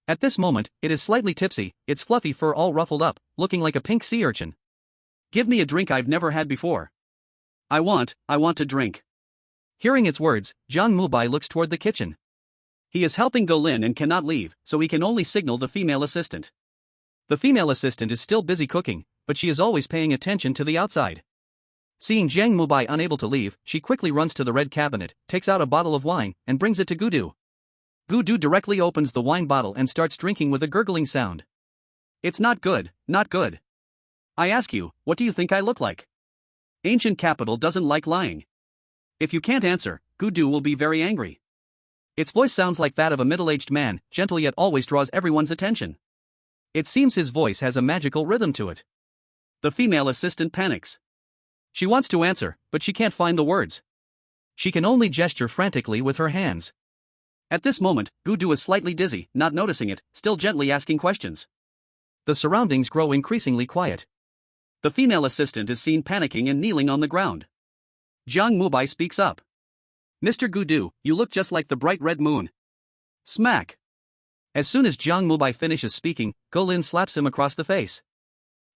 At this moment, it is slightly tipsy, its fluffy fur all ruffled up, looking like a pink sea urchin. "Give me a drink I've never had before. I want to drink." Hearing its words, Jiang Mubai looks toward the kitchen. He is helping Golin and cannot leave, so he can only signal the female assistant. The female assistant is still busy cooking, but she is always paying attention to the outside. Seeing Jiang Mubai unable to leave, she quickly runs to the red cabinet, takes out a bottle of wine, and brings it to Gudu. Gudu directly opens the wine bottle and starts drinking with a gurgling sound. "It's not good, not good. I ask you, what do you think I look like? Ancient capital doesn't like lying. If you can't answer, Gudu will be very angry." Its voice sounds like that of a middle-aged man, gentle yet always draws everyone's attention. It seems his voice has a magical rhythm to it. The female assistant panics. She wants to answer, but she can't find the words. She can only gesture frantically with her hands. At this moment, Gudu is slightly dizzy, not noticing it, still gently asking questions. The surroundings grow increasingly quiet. The female assistant is seen panicking and kneeling on the ground. Jiang Mubai speaks up. "Mr. Gudu, you look just like the bright red moon." Smack. As soon as Jiang Mubai finishes speaking, Golin slaps him across the face.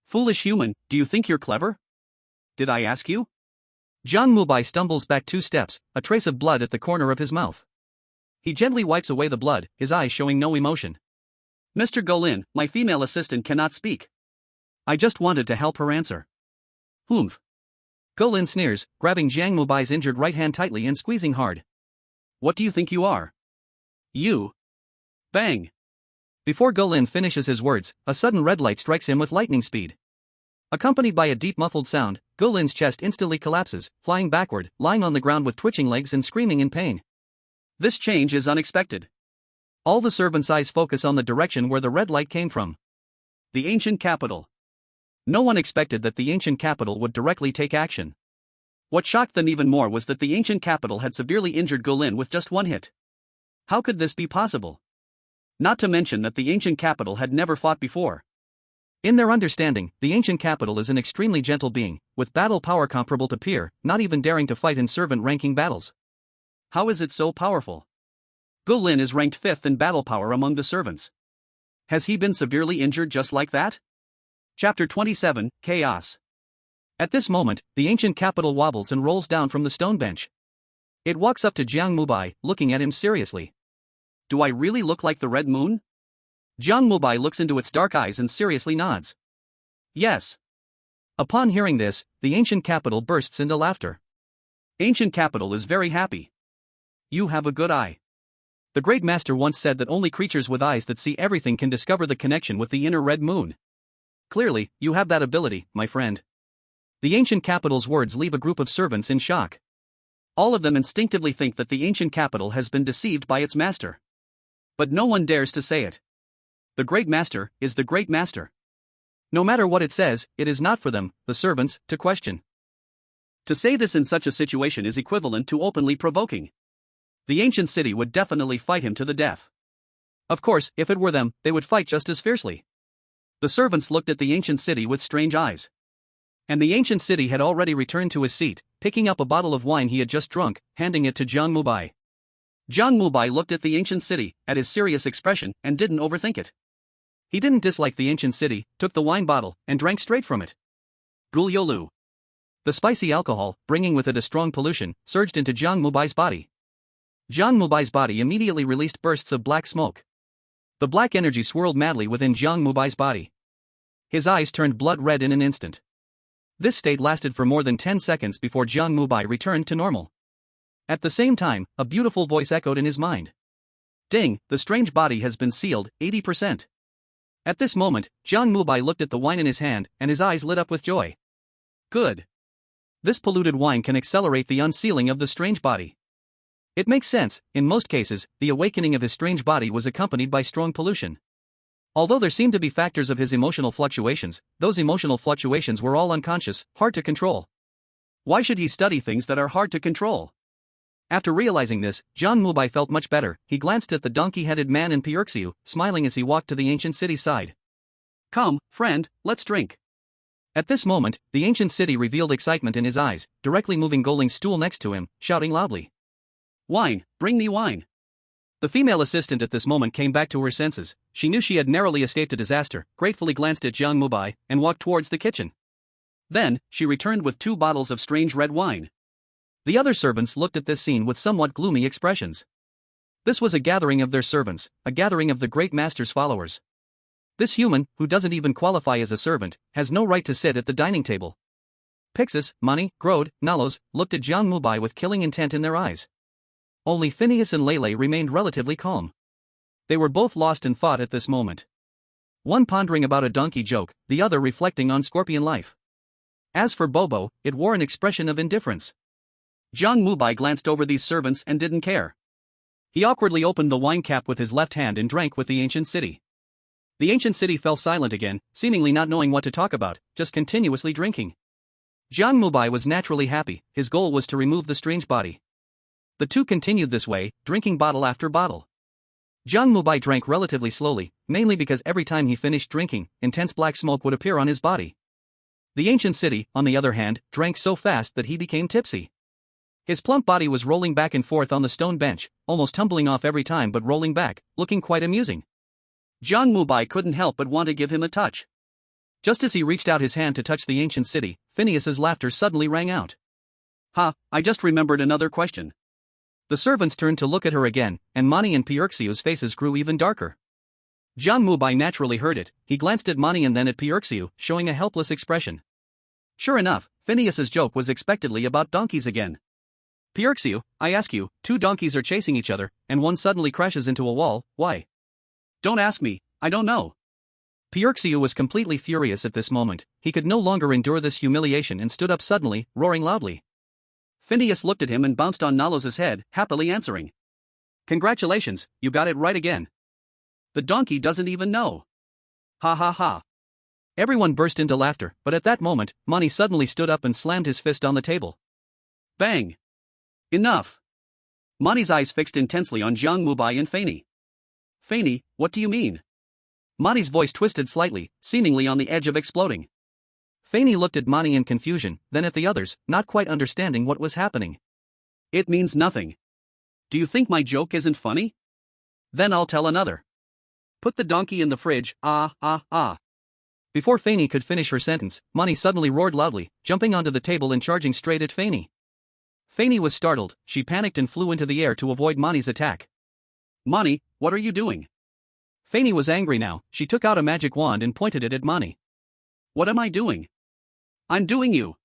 "Foolish human, do you think you're clever? Did I ask you?" Jiang Mubai stumbles back 2 steps, a trace of blood at the corner of his mouth. He gently wipes away the blood, his eyes showing no emotion. "Mr. Golin, my female assistant cannot speak. I just wanted to help her answer." "Humph." Golin sneers, grabbing Jiang Mubai's injured right hand tightly and squeezing hard. "What do you think you are? You?" Bang! Before Golin finishes his words, a sudden red light strikes him with lightning speed. Accompanied by a deep muffled sound, Gulin's chest instantly collapses, flying backward, lying on the ground with twitching legs and screaming in pain. This change is unexpected. All the servants' eyes focus on the direction where the red light came from. The ancient capital. No one expected that the ancient capital would directly take action. What shocked them even more was that the ancient capital had severely injured Gulin with just one hit. How could this be possible? Not to mention that the ancient capital had never fought before. In their understanding, the ancient capital is an extremely gentle being, with battle power comparable to Peer, not even daring to fight in servant-ranking battles. How is it so powerful? Gulin is ranked 5th in battle power among the servants. Has he been severely injured just like that? Chapter 27, Chaos. At this moment, the ancient capital wobbles and rolls down from the stone bench. It walks up to Jiang Mubai, looking at him seriously. Do I really look like the Red Moon? Jiang Mubai looks into its dark eyes and seriously nods. Yes. Upon hearing this, the ancient capital bursts into laughter. Ancient capital is very happy. You have a good eye. The great master once said that only creatures with eyes that see everything can discover the connection with the inner red moon. Clearly, you have that ability, my friend. The ancient capital's words leave a group of servants in shock. All of them instinctively think that the ancient capital has been deceived by its master. But no one dares to say it. The great master is the great master. No matter what it says, it is not for them, the servants, to question. To say this in such a situation is equivalent to openly provoking. The ancient city would definitely fight him to the death. Of course, if it were them, they would fight just as fiercely. The servants looked at the ancient city with strange eyes. And the ancient city had already returned to his seat, picking up a bottle of wine he had just drunk, handing it to Jiang Mubai. Jiang Mubai looked at the ancient city, at his serious expression, and didn't overthink it. He didn't dislike the ancient city, took the wine bottle, and drank straight from it. Gulyolu. The spicy alcohol, bringing with it a strong pollution, surged into Jiang Mubai's body. Jiang Mubai's body immediately released bursts of black smoke. The black energy swirled madly within Jiang Mubai's body. His eyes turned blood red in an instant. This state lasted for more than 10 seconds before Jiang Mubai returned to normal. At the same time, a beautiful voice echoed in his mind. Ding, the strange body has been sealed, 80%. At this moment, Jiang Mubai looked at the wine in his hand, and his eyes lit up with joy. Good. This polluted wine can accelerate the unsealing of the strange body. It makes sense. In most cases, the awakening of his strange body was accompanied by strong pollution. Although there seemed to be factors of his emotional fluctuations, those emotional fluctuations were all unconscious, hard to control. Why should he study things that are hard to control? After realizing this, Jiang Mubai felt much better. He glanced at the donkey-headed man in Pierxiu, smiling as he walked to the ancient city's side. Come, friend, let's drink. At this moment, the ancient city revealed excitement in his eyes, directly moving Goling's stool next to him, shouting loudly. Wine, bring me wine. The female assistant at this moment came back to her senses. She knew she had narrowly escaped a disaster, gratefully glanced at Jiang Mubai, and walked towards the kitchen. Then, she returned with 2 bottles of strange red wine. The other servants looked at this scene with somewhat gloomy expressions. This was a gathering of their servants, a gathering of the great master's followers. This human, who doesn't even qualify as a servant, has no right to sit at the dining table. Pixis, Mani, Grode, Nalos, looked at Jiang Mubai with killing intent in their eyes. Only Phineas and Lele remained relatively calm. They were both lost in thought at this moment. One pondering about a donkey joke, the other reflecting on scorpion life. As for Bobo, it wore an expression of indifference. Jiang Mubai glanced over these servants and didn't care. He awkwardly opened the wine cap with his left hand and drank with the ancient city. The ancient city fell silent again, seemingly not knowing what to talk about, just continuously drinking. Jiang Mubai was naturally happy. His goal was to remove the strange body. The two continued this way, drinking bottle after bottle. Jiang Mubai drank relatively slowly, mainly because every time he finished drinking, intense black smoke would appear on his body. The ancient city, on the other hand, drank so fast that he became tipsy. His plump body was rolling back and forth on the stone bench, almost tumbling off every time but rolling back, looking quite amusing. Jiang Mubai couldn't help but want to give him a touch. Just as he reached out his hand to touch the ancient city, Phineas's laughter suddenly rang out. Ha, I just remembered another question. The servants turned to look at her again, and Mani and Pierxiu's faces grew even darker. Jiang Mubai naturally heard it. He glanced at Mani and then at Pierxiu, showing a helpless expression. Sure enough, Phineas's joke was expectedly about donkeys again. Pierxiu, I ask you, 2 donkeys are chasing each other, and one suddenly crashes into a wall, why? Don't ask me, I don't know. Pierxiu was completely furious at this moment. He could no longer endure this humiliation and stood up suddenly, roaring loudly. Phineas looked at him and bounced on Nalos's head, happily answering. Congratulations, you got it right again. The donkey doesn't even know. Ha ha ha. Everyone burst into laughter, but at that moment, Mani suddenly stood up and slammed his fist on the table. Bang! Enough! Mani's eyes fixed intensely on Jiang Mubai and Feini. Feini, what do you mean? Mani's voice twisted slightly, seemingly on the edge of exploding. Feini looked at Mani in confusion, then at the others, not quite understanding what was happening. It means nothing. Do you think my joke isn't funny? Then I'll tell another. Put the donkey in the fridge, ah ah ah. Before Feini could finish her sentence, Mani suddenly roared loudly, jumping onto the table and charging straight at Feini. Feini was startled, she panicked and flew into the air to avoid Mani's attack. Mani, what are you doing? Feini was angry now, she took out a magic wand and pointed it at Mani. What am I doing? I'm doing you.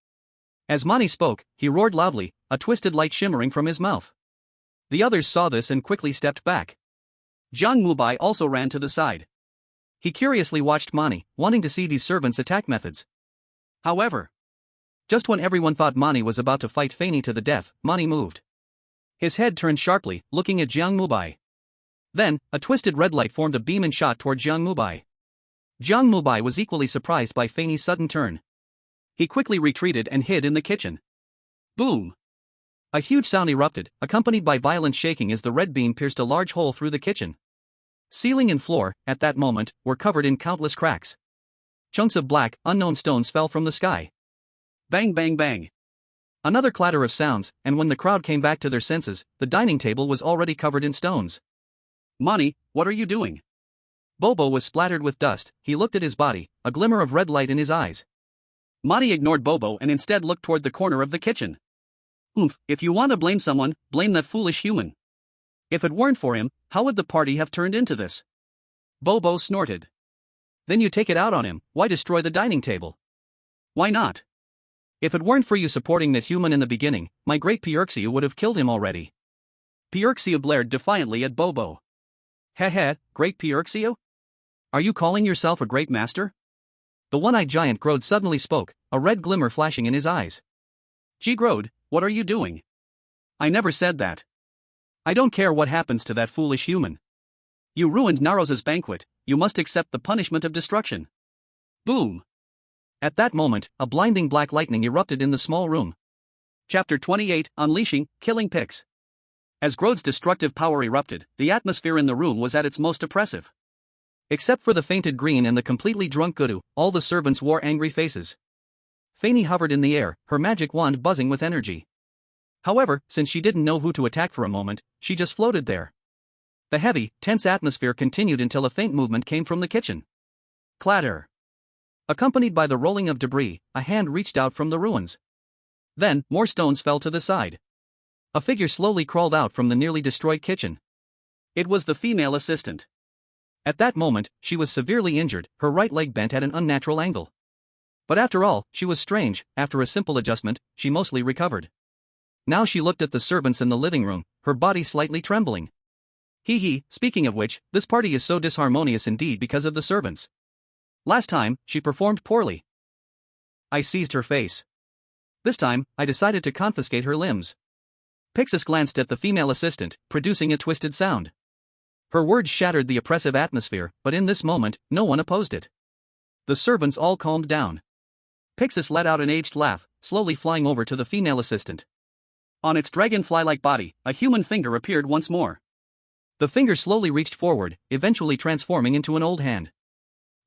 As Mani spoke, he roared loudly, a twisted light shimmering from his mouth. The others saw this and quickly stepped back. Jiang Mubai also ran to the side. He curiously watched Mani, wanting to see these servants' attack methods. However, just when everyone thought Mani was about to fight Feini to the death, Mani moved. His head turned sharply, looking at Jiang Mubai. Then, a twisted red light formed a beam and shot toward Jiang Mubai. Jiang Mubai was equally surprised by Feini's sudden turn. He quickly retreated and hid in the kitchen. Boom! A huge sound erupted, accompanied by violent shaking as the red beam pierced a large hole through the kitchen. Ceiling and floor, at that moment, were covered in countless cracks. Chunks of black, unknown stones fell from the sky. Bang bang bang. Another clatter of sounds, and when the crowd came back to their senses, the dining table was already covered in stones. Mani, what are you doing? Bobo was splattered with dust, he looked at his body, a glimmer of red light in his eyes. Mani ignored Bobo and instead looked toward the corner of the kitchen. If you want to blame someone, blame that foolish human. If it weren't for him, how would the party have turned into this? Bobo snorted. Then you take it out on him, why destroy the dining table? Why not? If it weren't for you supporting that human in the beginning, my great Pierxiu would have killed him already. Pierxiu blared defiantly at Bobo. Heh, great Pierxiu? Are you calling yourself a great master? The one-eyed giant Grode suddenly spoke, a red glimmer flashing in his eyes. Gee Grode, what are you doing? I never said that. I don't care what happens to that foolish human. You ruined Naros's banquet, you must accept the punishment of destruction. Boom! At that moment, a blinding black lightning erupted in the small room. Chapter 28, Unleashing, Killing Pix. As Grode's destructive power erupted, the atmosphere in the room was at its most oppressive. Except for the fainted green and the completely drunk Gudu, all the servants wore angry faces. Feini hovered in the air, her magic wand buzzing with energy. However, since she didn't know who to attack for a moment, she just floated there. The heavy, tense atmosphere continued until a faint movement came from the kitchen. Clatter. Accompanied by the rolling of debris, a hand reached out from the ruins. Then, more stones fell to the side. A figure slowly crawled out from the nearly destroyed kitchen. It was the female assistant. At that moment, she was severely injured, her right leg bent at an unnatural angle. But after all, she was strange, after a simple adjustment, she mostly recovered. Now she looked at the servants in the living room, her body slightly trembling. Speaking of which, this party is so disharmonious indeed because of the servants. Last time, she performed poorly. I seized her face. This time, I decided to confiscate her limbs. Pixis glanced at the female assistant, producing a twisted sound. Her words shattered the oppressive atmosphere, but in this moment, no one opposed it. The servants all calmed down. Pixis let out an aged laugh, slowly flying over to the female assistant. On its dragonfly-like body, a human finger appeared once more. The finger slowly reached forward, eventually transforming into an old hand.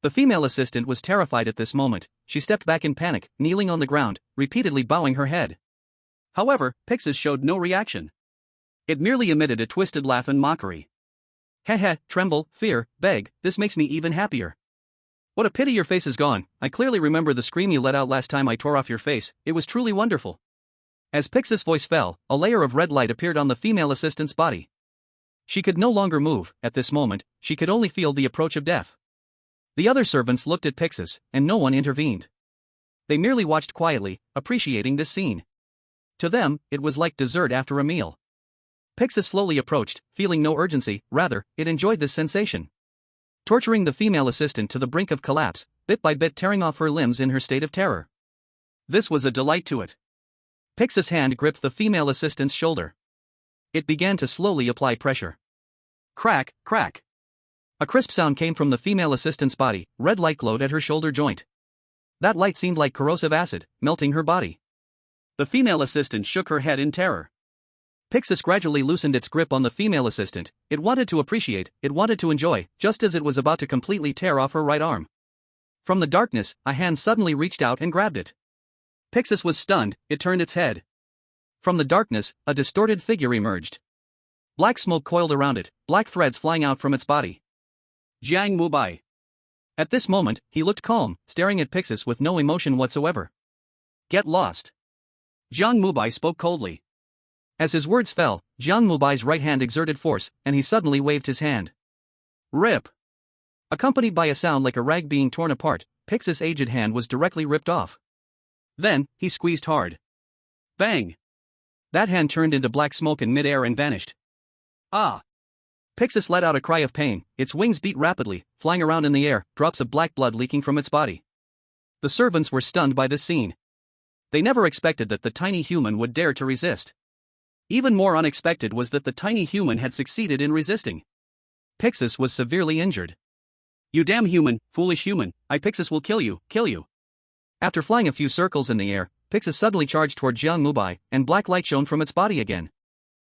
The female assistant was terrified at this moment, she stepped back in panic, kneeling on the ground, repeatedly bowing her head. However, Pixis showed no reaction. It merely emitted a twisted laugh in mockery. Tremble, fear, beg, this makes me even happier. What a pity your face is gone, I clearly remember the scream you let out last time I tore off your face, it was truly wonderful. As Pixis' voice fell, a layer of red light appeared on the female assistant's body. She could no longer move, at this moment, she could only feel the approach of death. The other servants looked at Pixis, and no one intervened. They merely watched quietly, appreciating this scene. To them, it was like dessert after a meal. Pixis slowly approached, feeling no urgency, rather, it enjoyed this sensation. torturing the female assistant to the brink of collapse, bit by bit tearing off her limbs in her state of terror. This was a delight to it. Pix's hand gripped the female assistant's shoulder. It began to slowly apply pressure. Crack, crack. A crisp sound came from the female assistant's body. Red light glowed at her shoulder joint. That light seemed like corrosive acid, melting her body. The female assistant shook her head in terror. Pixis gradually loosened its grip on the female assistant. It wanted to appreciate, it wanted to enjoy, just as it was about to completely tear off her right arm. From the darkness, a hand suddenly reached out and grabbed it. Pixis was stunned. It turned its head. From the darkness, a distorted figure emerged. Black smoke coiled around it, black threads flying out from its body. Jiang Mubai. At this moment, he looked calm, staring at Pixis with no emotion whatsoever. Get lost. Jiang Mubai spoke coldly. As his words fell, Jiang Mubai's right hand exerted force, and he suddenly waved his hand. Rip! Accompanied by a sound like a rag being torn apart, Pixis' aged hand was directly ripped off. Then, he squeezed hard. Bang! That hand turned into black smoke in mid-air and vanished. Ah! Pixis let out a cry of pain. Its wings beat rapidly, flying around in the air, drops of black blood leaking from its body. The servants were stunned by this scene. They never expected that the tiny human would dare to resist. Even more unexpected was that the tiny human had succeeded in resisting. Pixis was severely injured. You damn human, foolish human, Pixis will kill you, kill you. After flying a few circles in the air, Pixis suddenly charged toward Jiang Mubai, and black light shone from its body again.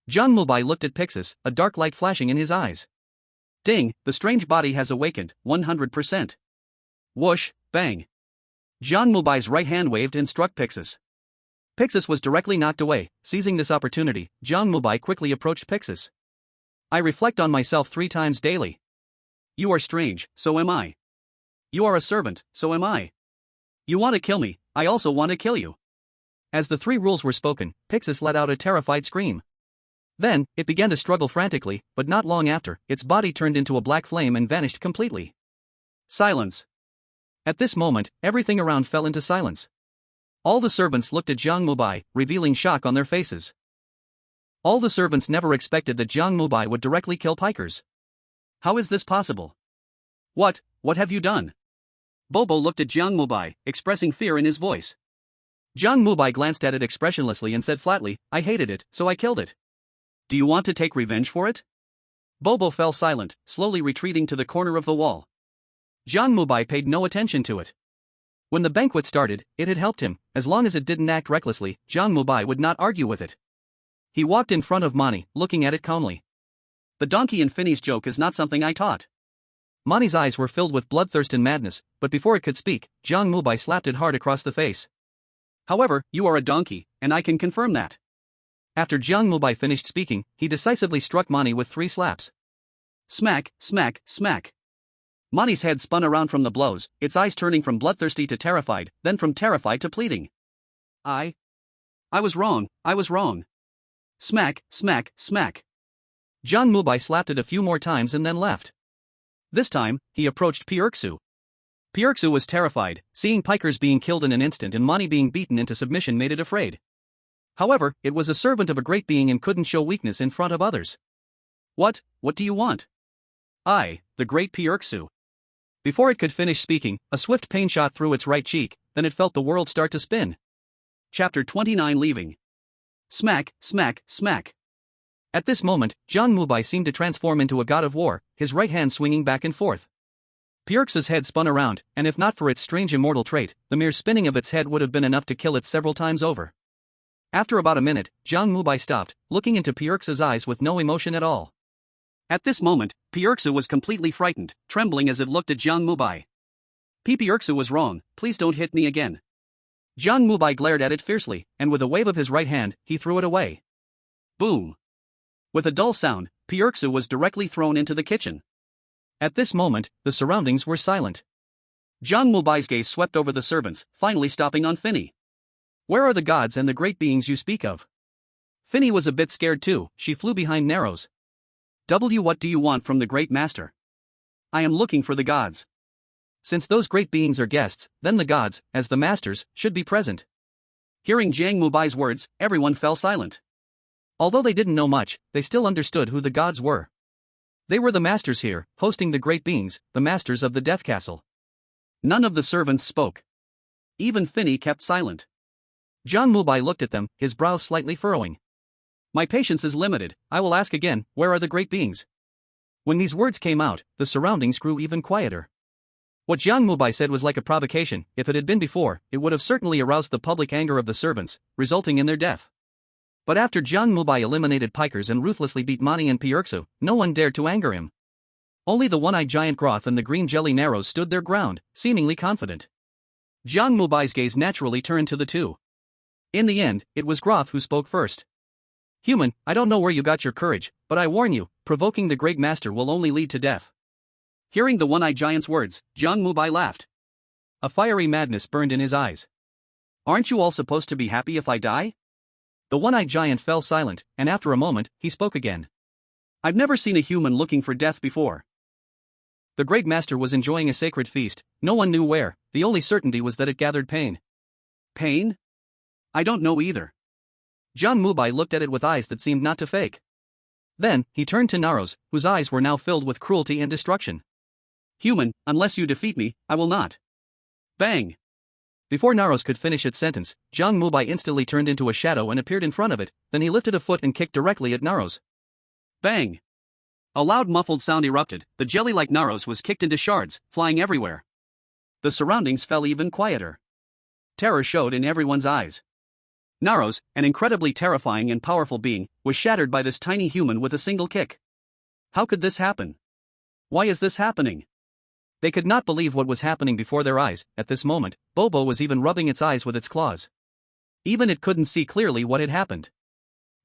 Jiang Mubai looked at Pixis, a dark light flashing in his eyes. Ding, the strange body has awakened, 100%. Whoosh, bang. Jiang Mubai's right hand waved and struck Pixis. Pixis was directly knocked away. Seizing this opportunity, Jiang Mubai quickly approached Pixis. I reflect on myself 3 times daily. You are strange, so am I. You are a servant, so am I. You want to kill me, I also want to kill you. As the 3 rules were spoken, Pixis let out a terrified scream. Then, it began to struggle frantically, but not long after, its body turned into a black flame and vanished completely. Silence. At this moment, everything around fell into silence. All the servants looked at Jiang Mubai, revealing shock on their faces. All the servants never expected that Jiang Mubai would directly kill pikers. How is this possible? What have you done? Bobo looked at Jiang Mubai, expressing fear in his voice. Jiang Mubai glanced at it expressionlessly and said flatly, I hated it, so I killed it. Do you want to take revenge for it? Bobo fell silent, slowly retreating to the corner of the wall. Jiang Mubai paid no attention to it. When the banquet started, it had helped him. As long as it didn't act recklessly, Jiang Mubai would not argue with it. He walked in front of Mani, looking at it calmly. The donkey and Finny's joke is not something I taught. Mani's eyes were filled with bloodthirst and madness, but before it could speak, Jiang Mubai slapped it hard across the face. However, you are a donkey, and I can confirm that. After Jiang Mubai finished speaking, he decisively struck Mani with 3 slaps. Smack, smack, smack. Mani's head spun around from the blows, its eyes turning from bloodthirsty to terrified, then from terrified to pleading. I was wrong, I was wrong. Smack, smack, smack. Jiang Mubai slapped it a few more times and then left. This time, he approached Pierksu. Pierksu was terrified. Seeing pikers being killed in an instant and Mani being beaten into submission made it afraid. However, it was a servant of a great being and couldn't show weakness in front of others. What do you want? I, the great Pierksu. Before it could finish speaking, a swift pain shot through its right cheek, then it felt the world start to spin. Chapter 29 Leaving. Smack, smack, smack. At this moment, Jiang Mubai seemed to transform into a god of war, his right hand swinging back and forth. Pierksu's head spun around, and if not for its strange immortal trait, the mere spinning of its head would have been enough to kill it several times over. After about a minute, Jiang Mubai stopped, looking into Pierksu's eyes with no emotion at all. At this moment, Pierksu was completely frightened, trembling as it looked at Jiang Mubai. Pierksu was wrong, please don't hit me again. Jiang Mubai glared at it fiercely, and with a wave of his right hand, he threw it away. Boom. With a dull sound, Pierksu was directly thrown into the kitchen. At this moment, the surroundings were silent. Jiang Mubai's gaze swept over the servants, finally stopping on Finny. Where are the gods and the great beings you speak of? Finny was a bit scared too, she flew behind Narrows. What do you want from the great master? I am looking for the gods. Since those great beings are guests, then the gods, as the masters, should be present. Hearing Jiang Mubai's words, everyone fell silent. Although they didn't know much, they still understood who the gods were. They were the masters here, hosting the great beings, the masters of the Death Castle. None of the servants spoke. Even Finny kept silent. Jiang Mubai looked at them, his brows slightly furrowing. My patience is limited, I will ask again, where are the great beings? When these words came out, the surroundings grew even quieter. What Jiang Mubai said was like a provocation. If it had been before, it would have certainly aroused the public anger of the servants, resulting in their death. But after Jiang Mubai eliminated pikers and ruthlessly beat Mani and Pierksu, no one dared to anger him. Only the one-eyed giant Groth and the green jelly Narrows stood their ground, seemingly confident. Jiang Mubai's gaze naturally turned to the two. In the end, it was Groth who spoke first. Human, I don't know where you got your courage, but I warn you, provoking the great master will only lead to death. Hearing the one-eyed giant's words, Jiang Mubai laughed. A fiery madness burned in his eyes. Aren't you all supposed to be happy if I die? The one-eyed giant fell silent, and after a moment, he spoke again. I've never seen a human looking for death before. The great master was enjoying a sacred feast, no one knew where, the only certainty was that it gathered pain. Pain? I don't know either. Jiang Mubai looked at it with eyes that seemed not to fake. Then, he turned to Narrows, whose eyes were now filled with cruelty and destruction. Human, unless you defeat me, I will not. Bang! Before Narrows could finish its sentence, Jiang Mubai instantly turned into a shadow and appeared in front of it, then he lifted a foot and kicked directly at Narrows. Bang! A loud muffled sound erupted, the jelly-like Narrows was kicked into shards, flying everywhere. The surroundings fell even quieter. Terror showed in everyone's eyes. Narrows, an incredibly terrifying and powerful being, was shattered by this tiny human with a single kick. How could this happen? Why is this happening? They could not believe what was happening before their eyes. At this moment, Bobo was even rubbing its eyes with its claws. Even it couldn't see clearly what had happened.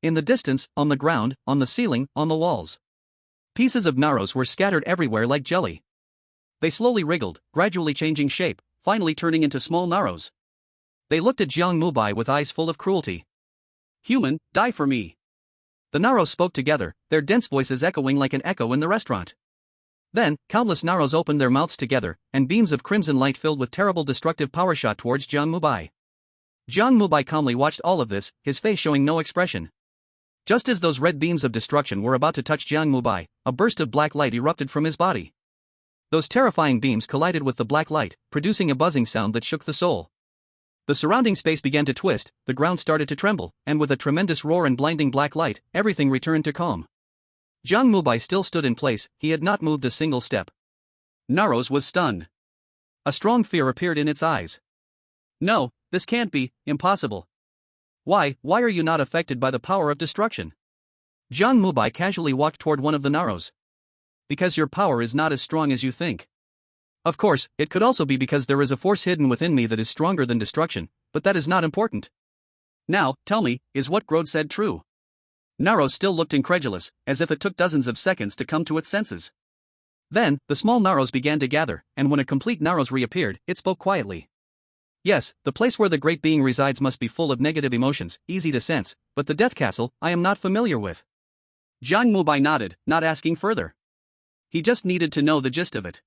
In the distance, on the ground, on the ceiling, on the walls, pieces of Narrows were scattered everywhere like jelly. They slowly wriggled, gradually changing shape, finally turning into small Narrows. They looked at Jiang Mubai with eyes full of cruelty. Human, die for me. The Narrows spoke together, their dense voices echoing like an echo in the restaurant. Then, countless Narrows opened their mouths together, and beams of crimson light filled with terrible destructive power shot towards Jiang Mubai. Jiang Mubai calmly watched all of this, his face showing no expression. Just as those red beams of destruction were about to touch Jiang Mubai, a burst of black light erupted from his body. Those terrifying beams collided with the black light, producing a buzzing sound that shook the soul. The surrounding space began to twist, the ground started to tremble, and with a tremendous roar and blinding black light, everything returned to calm. Jiang Mubai still stood in place, he had not moved a single step. Narrows was stunned. A strong fear appeared in its eyes. No, this can't be, impossible. Why are you not affected by the power of destruction? Jiang Mubai casually walked toward one of the Narrows. Because your power is not as strong as you think. Of course, it could also be because there is a force hidden within me that is stronger than destruction, but that is not important. Now, tell me, is what Grode said true? Narrows still looked incredulous, as if it took dozens of seconds to come to its senses. Then, the small Narrows began to gather, and when a complete Narrows reappeared, it spoke quietly. Yes, the place where the great being resides must be full of negative emotions, easy to sense, but the Death Castle, I am not familiar with. Jiang Mubai nodded, not asking further. He just needed to know the gist of it.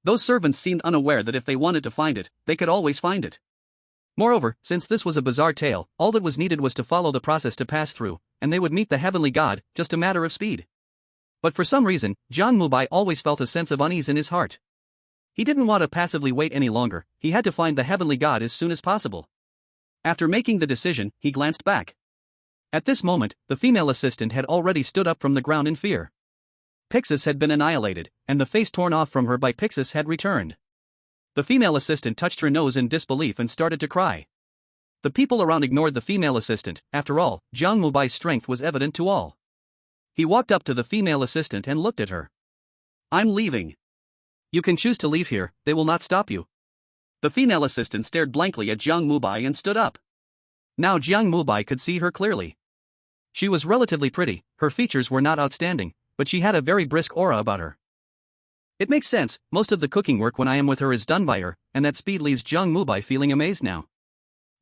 Those servants seemed unaware that if they wanted to find it, they could always find it. Moreover, since this was a bizarre tale, all that was needed was to follow the process to pass through, and they would meet the heavenly god, just a matter of speed. But for some reason, Jiang Mubai always felt a sense of unease in his heart. He didn't want to passively wait any longer, he had to find the heavenly god as soon as possible. After making the decision, he glanced back. At this moment, the female assistant had already stood up from the ground in fear. Pixis had been annihilated, and the face torn off from her by Pixis had returned. The female assistant touched her nose in disbelief and started to cry. The people around ignored the female assistant. After all, Jiang Mubai's strength was evident to all. He walked up to the female assistant and looked at her. I'm leaving. You can choose to leave here, they will not stop you. The female assistant stared blankly at Jiang Mubai and stood up. Now Jiang Mubai could see her clearly. She was relatively pretty, her features were not outstanding, but she had a very brisk aura about her. It makes sense, most of the cooking work when I am with her is done by her, and that speed leaves Jiang Mubai feeling amazed now.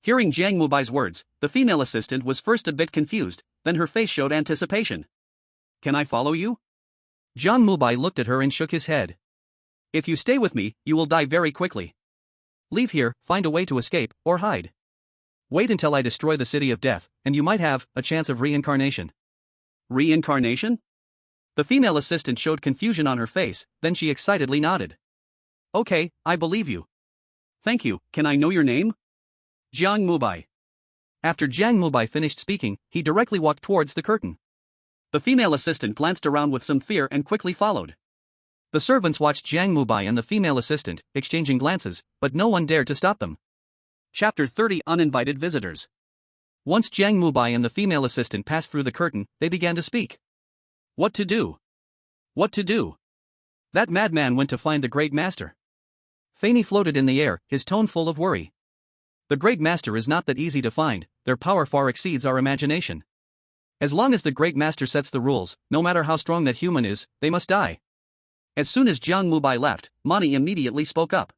Hearing Jiang Mubai's words, the female assistant was first a bit confused, then her face showed anticipation. Can I follow you? Jiang Mubai looked at her and shook his head. If you stay with me, you will die very quickly. Leave here, find a way to escape, or hide. Wait until I destroy the city of death, and you might have a chance of reincarnation. Reincarnation? The female assistant showed confusion on her face, then she excitedly nodded. Okay, I believe you. Thank you, can I know your name? Jiang Mubai. After Jiang Mubai finished speaking, he directly walked towards the curtain. The female assistant glanced around with some fear and quickly followed. The servants watched Jiang Mubai and the female assistant, exchanging glances, but no one dared to stop them. Chapter 30 Uninvited Visitors. Once Jiang Mubai and the female assistant passed through the curtain, they began to speak. What to do? What to do? That madman went to find the Great Master. Fanny floated in the air, his tone full of worry. The Great Master is not that easy to find, their power far exceeds our imagination. As long as the Great Master sets the rules, no matter how strong that human is, they must die. As soon as Jiang Mubai left, Mani immediately spoke up.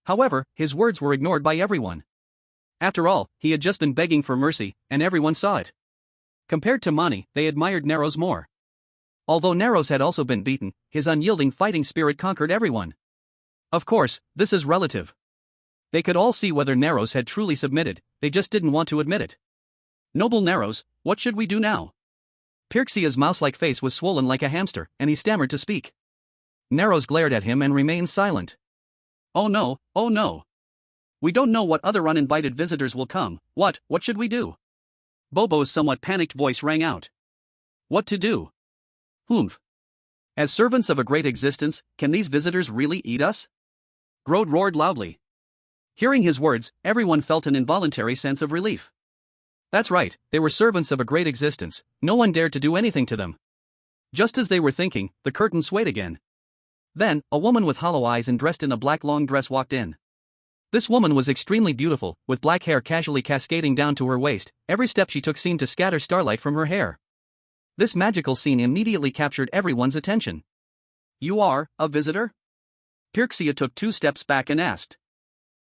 However, his words were ignored by everyone. After all, he had just been begging for mercy, and everyone saw it. Compared to Mani, they admired Narrows more. Although Narrows had also been beaten, his unyielding fighting spirit conquered everyone. Of course, this is relative. They could all see whether Narrows had truly submitted, they just didn't want to admit it. Noble Narrows, what should we do now? Pirxia's mouse-like face was swollen like a hamster, and he stammered to speak. Narrows glared at him and remained silent. Oh no, oh no. We don't know what other uninvited visitors will come, what should we do? Bobo's somewhat panicked voice rang out. What to do? Humph. As servants of a great existence, can these visitors really eat us? Grode roared loudly. Hearing his words, everyone felt an involuntary sense of relief. That's right, they were servants of a great existence, no one dared to do anything to them. Just as they were thinking, the curtain swayed again. Then, a woman with hollow eyes and dressed in a black long dress walked in. This woman was extremely beautiful, with black hair casually cascading down to her waist, every step she took seemed to scatter starlight from her hair. This magical scene immediately captured everyone's attention. You are a visitor? Pirxia took 2 steps back and asked.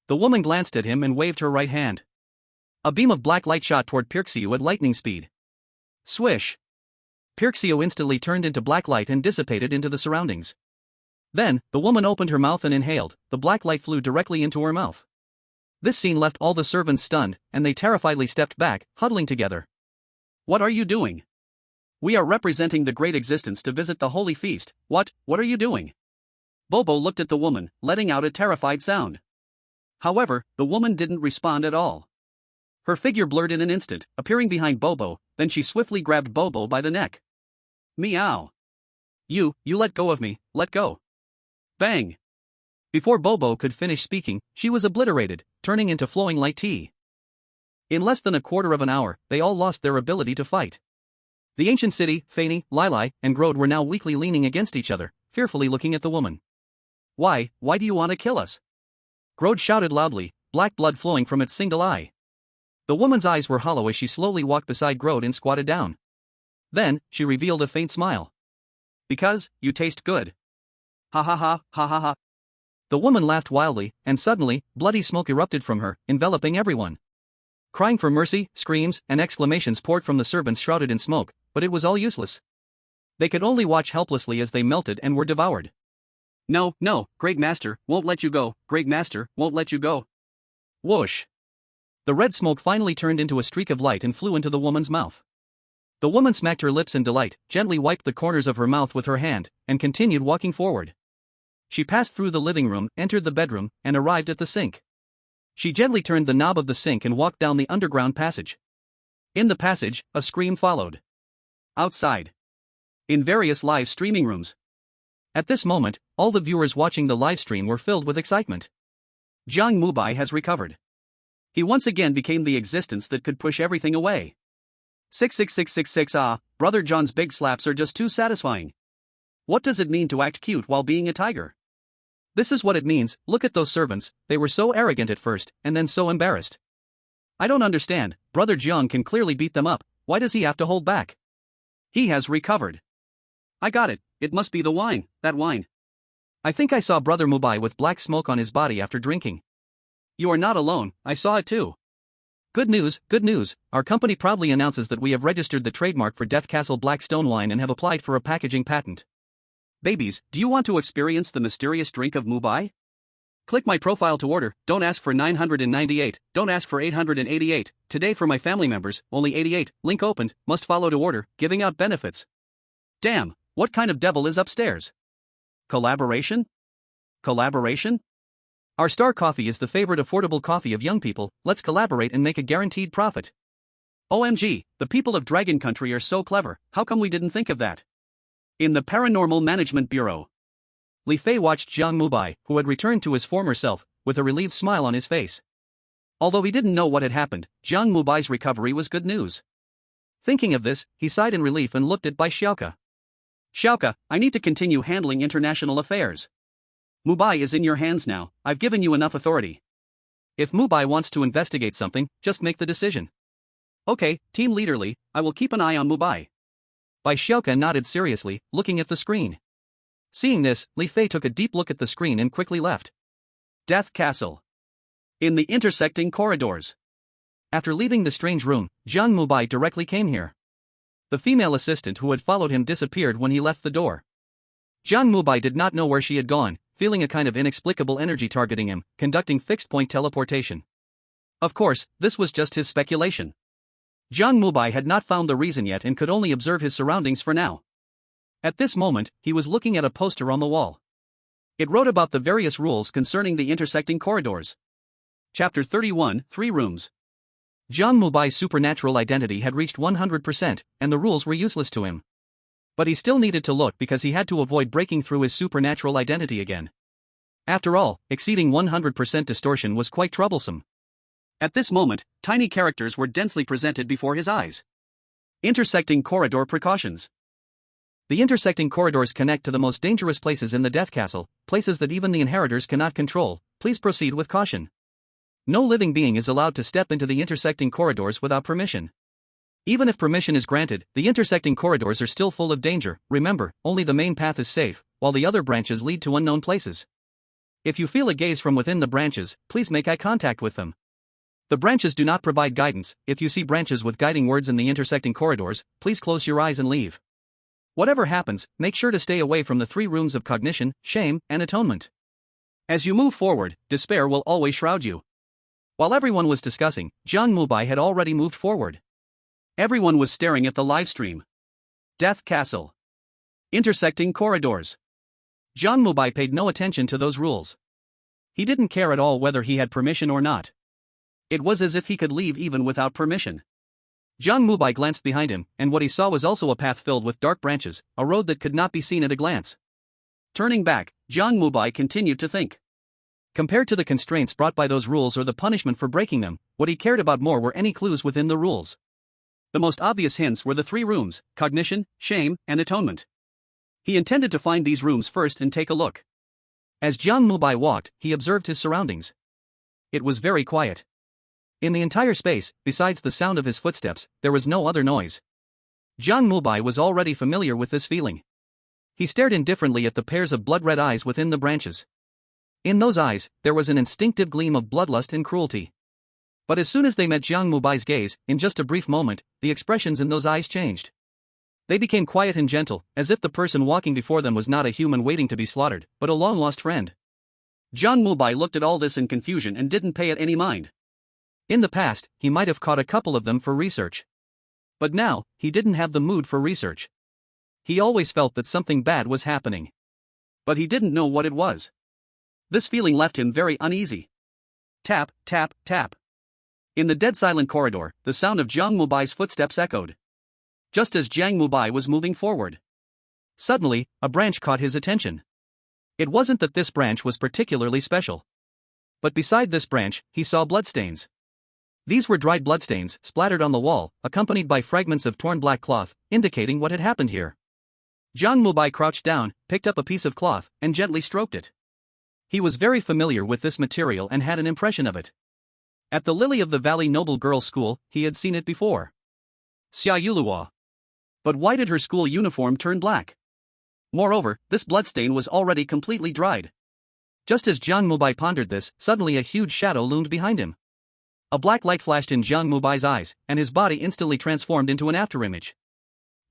The woman glanced at him and waved her right hand. A beam of black light shot toward Pirxia at lightning speed. Swish! Pirxia instantly turned into black light and dissipated into the surroundings. Then, the woman opened her mouth and inhaled, the black light flew directly into her mouth. This scene left all the servants stunned, and they terrifiedly stepped back, huddling together. What are you doing? We are representing the great existence to visit the holy feast, what are you doing? Bobo looked at the woman, letting out a terrified sound. However, the woman didn't respond at all. Her figure blurred in an instant, appearing behind Bobo, then she swiftly grabbed Bobo by the neck. Meow. You let go of me, let go. Bang! Before Bobo could finish speaking, she was obliterated, turning into flowing light tea. In less than a quarter of an hour, they all lost their ability to fight. The ancient city, Fanny, Lili, and Grode were now weakly leaning against each other, fearfully looking at the woman. Why do you want to kill us? Grode shouted loudly, black blood flowing from its single eye. The woman's eyes were hollow as she slowly walked beside Grode and squatted down. Then, she revealed a faint smile. Because, you taste good. Ha ha ha, ha ha ha. The woman laughed wildly, and suddenly, bloody smoke erupted from her, enveloping everyone. Crying for mercy, screams, and exclamations poured from the servants shrouded in smoke, but it was all useless. They could only watch helplessly as they melted and were devoured. No, Great Master, won't let you go, Great Master, won't let you go. Whoosh! The red smoke finally turned into a streak of light and flew into the woman's mouth. The woman smacked her lips in delight, gently wiped the corners of her mouth with her hand, and continued walking forward. She passed through the living room, entered the bedroom, and arrived at the sink. She gently turned the knob of the sink and walked down the underground passage. In the passage, a scream followed. Outside. In various live streaming rooms. At this moment, all the viewers watching the live stream were filled with excitement. Jiang Mubai has recovered. He once again became the existence that could push everything away. 66666 Brother John's big slaps are just too satisfying. What does it mean to act cute while being a tiger? This is what it means, look at those servants, they were so arrogant at first, and then so embarrassed. I don't understand, Brother Jiang can clearly beat them up, why does he have to hold back? He has recovered. I got it, it must be the wine, that wine. I think I saw Brother Mubai with black smoke on his body after drinking. You are not alone, I saw it too. Good news, our company proudly announces that we have registered the trademark for Death Castle Black Stone Wine and have applied for a packaging patent. Babies, do you want to experience the mysterious drink of Mubai? Click my profile to order, don't ask for 998, don't ask for 888, today for my family members, only 88, link opened, must follow to order, giving out benefits. Damn, What kind of devil is upstairs? Collaboration? Collaboration? Our Star Coffee is the favorite affordable coffee of young people, let's collaborate and make a guaranteed profit. OMG, the people of Dragon Country are so clever, how come we didn't think of that? In the Paranormal Management Bureau. Li Fei watched Jiang Mubai, who had returned to his former self, with a relieved smile on his face. Although he didn't know what had happened, Jiang Mubai's recovery was good news. Thinking of this, he sighed in relief and looked at Bai Xiaoke. Xiaoke, I need to continue handling international affairs. Mubai is in your hands now, I've given you enough authority. If Mubai wants to investigate something, just make the decision. Okay, team leader Li, I will keep an eye on Mubai. Bai Xiaoke nodded seriously, looking at the screen. Seeing this, Li Fei took a deep look at the screen and quickly left. Death Castle. In the intersecting corridors. After leaving the strange room, Jiang Mubai directly came here. The female assistant who had followed him disappeared when he left the door. Jiang Mubai did not know where she had gone, feeling a kind of inexplicable energy targeting him, conducting fixed-point teleportation. Of course, this was just his speculation. Jiang Mubai had not found the reason yet and could only observe his surroundings for now. At this moment, he was looking at a poster on the wall. It wrote about the various rules concerning the intersecting corridors. Chapter 31, 3 Rooms. Jiang Mubai's supernatural identity had reached 100%, and the rules were useless to him. But he still needed to look because he had to avoid breaking through his supernatural identity again. After all, exceeding 100% distortion was quite troublesome. At this moment, tiny characters were densely presented before his eyes. Intersecting corridor precautions. The intersecting corridors connect to the most dangerous places in the Death Castle, places that even the inheritors cannot control. Please proceed with caution. No living being is allowed to step into the intersecting corridors without permission. Even if permission is granted, the intersecting corridors are still full of danger. Remember, only the main path is safe, while the other branches lead to unknown places. If you feel a gaze from within the branches, please make eye contact with them. The branches do not provide guidance. If you see branches with guiding words in the intersecting corridors, please close your eyes and leave. Whatever happens, make sure to stay away from the 3 rooms of cognition, shame, and atonement. As you move forward, despair will always shroud you. While everyone was discussing, Jiang Mubai had already moved forward. Everyone was staring at the livestream. Death Castle. Intersecting corridors. Jiang Mubai paid no attention to those rules. He didn't care at all whether he had permission or not. It was as if he could leave even without permission. Jiang Mubai glanced behind him, and what he saw was also a path filled with dark branches, a road that could not be seen at a glance. Turning back, Jiang Mubai continued to think. Compared to the constraints brought by those rules or the punishment for breaking them, what he cared about more were any clues within the rules. The most obvious hints were the 3 rooms, cognition, shame, and atonement. He intended to find these rooms first and take a look. As Jiang Mubai walked, he observed his surroundings. It was very quiet. In the entire space, besides the sound of his footsteps, there was no other noise. Jiang Mubai was already familiar with this feeling. He stared indifferently at the pairs of blood-red eyes within the branches. In those eyes, there was an instinctive gleam of bloodlust and cruelty. But as soon as they met Jiang Mubai's gaze, in just a brief moment, the expressions in those eyes changed. They became quiet and gentle, as if the person walking before them was not a human waiting to be slaughtered, but a long-lost friend. Jiang Mubai looked at all this in confusion and didn't pay it any mind. In the past, he might have caught a couple of them for research. But now, he didn't have the mood for research. He always felt that something bad was happening. But he didn't know what it was. This feeling left him very uneasy. Tap, tap, tap. In the dead silent corridor, the sound of Jiang Mubai's footsteps echoed. Just as Jiang Mubai was moving forward. Suddenly, a branch caught his attention. It wasn't that this branch was particularly special. But beside this branch, he saw bloodstains. These were dried bloodstains, splattered on the wall, accompanied by fragments of torn black cloth, indicating what had happened here. Jiang Mubai crouched down, picked up a piece of cloth, and gently stroked it. He was very familiar with this material and had an impression of it. At the Lily of the Valley Noble Girls' School, he had seen it before. Xia Yuluo. But why did her school uniform turn black? Moreover, this bloodstain was already completely dried. Just as Jiang Mubai pondered this, suddenly a huge shadow loomed behind him. A black light flashed in Jiang Mubai's eyes, and his body instantly transformed into an afterimage.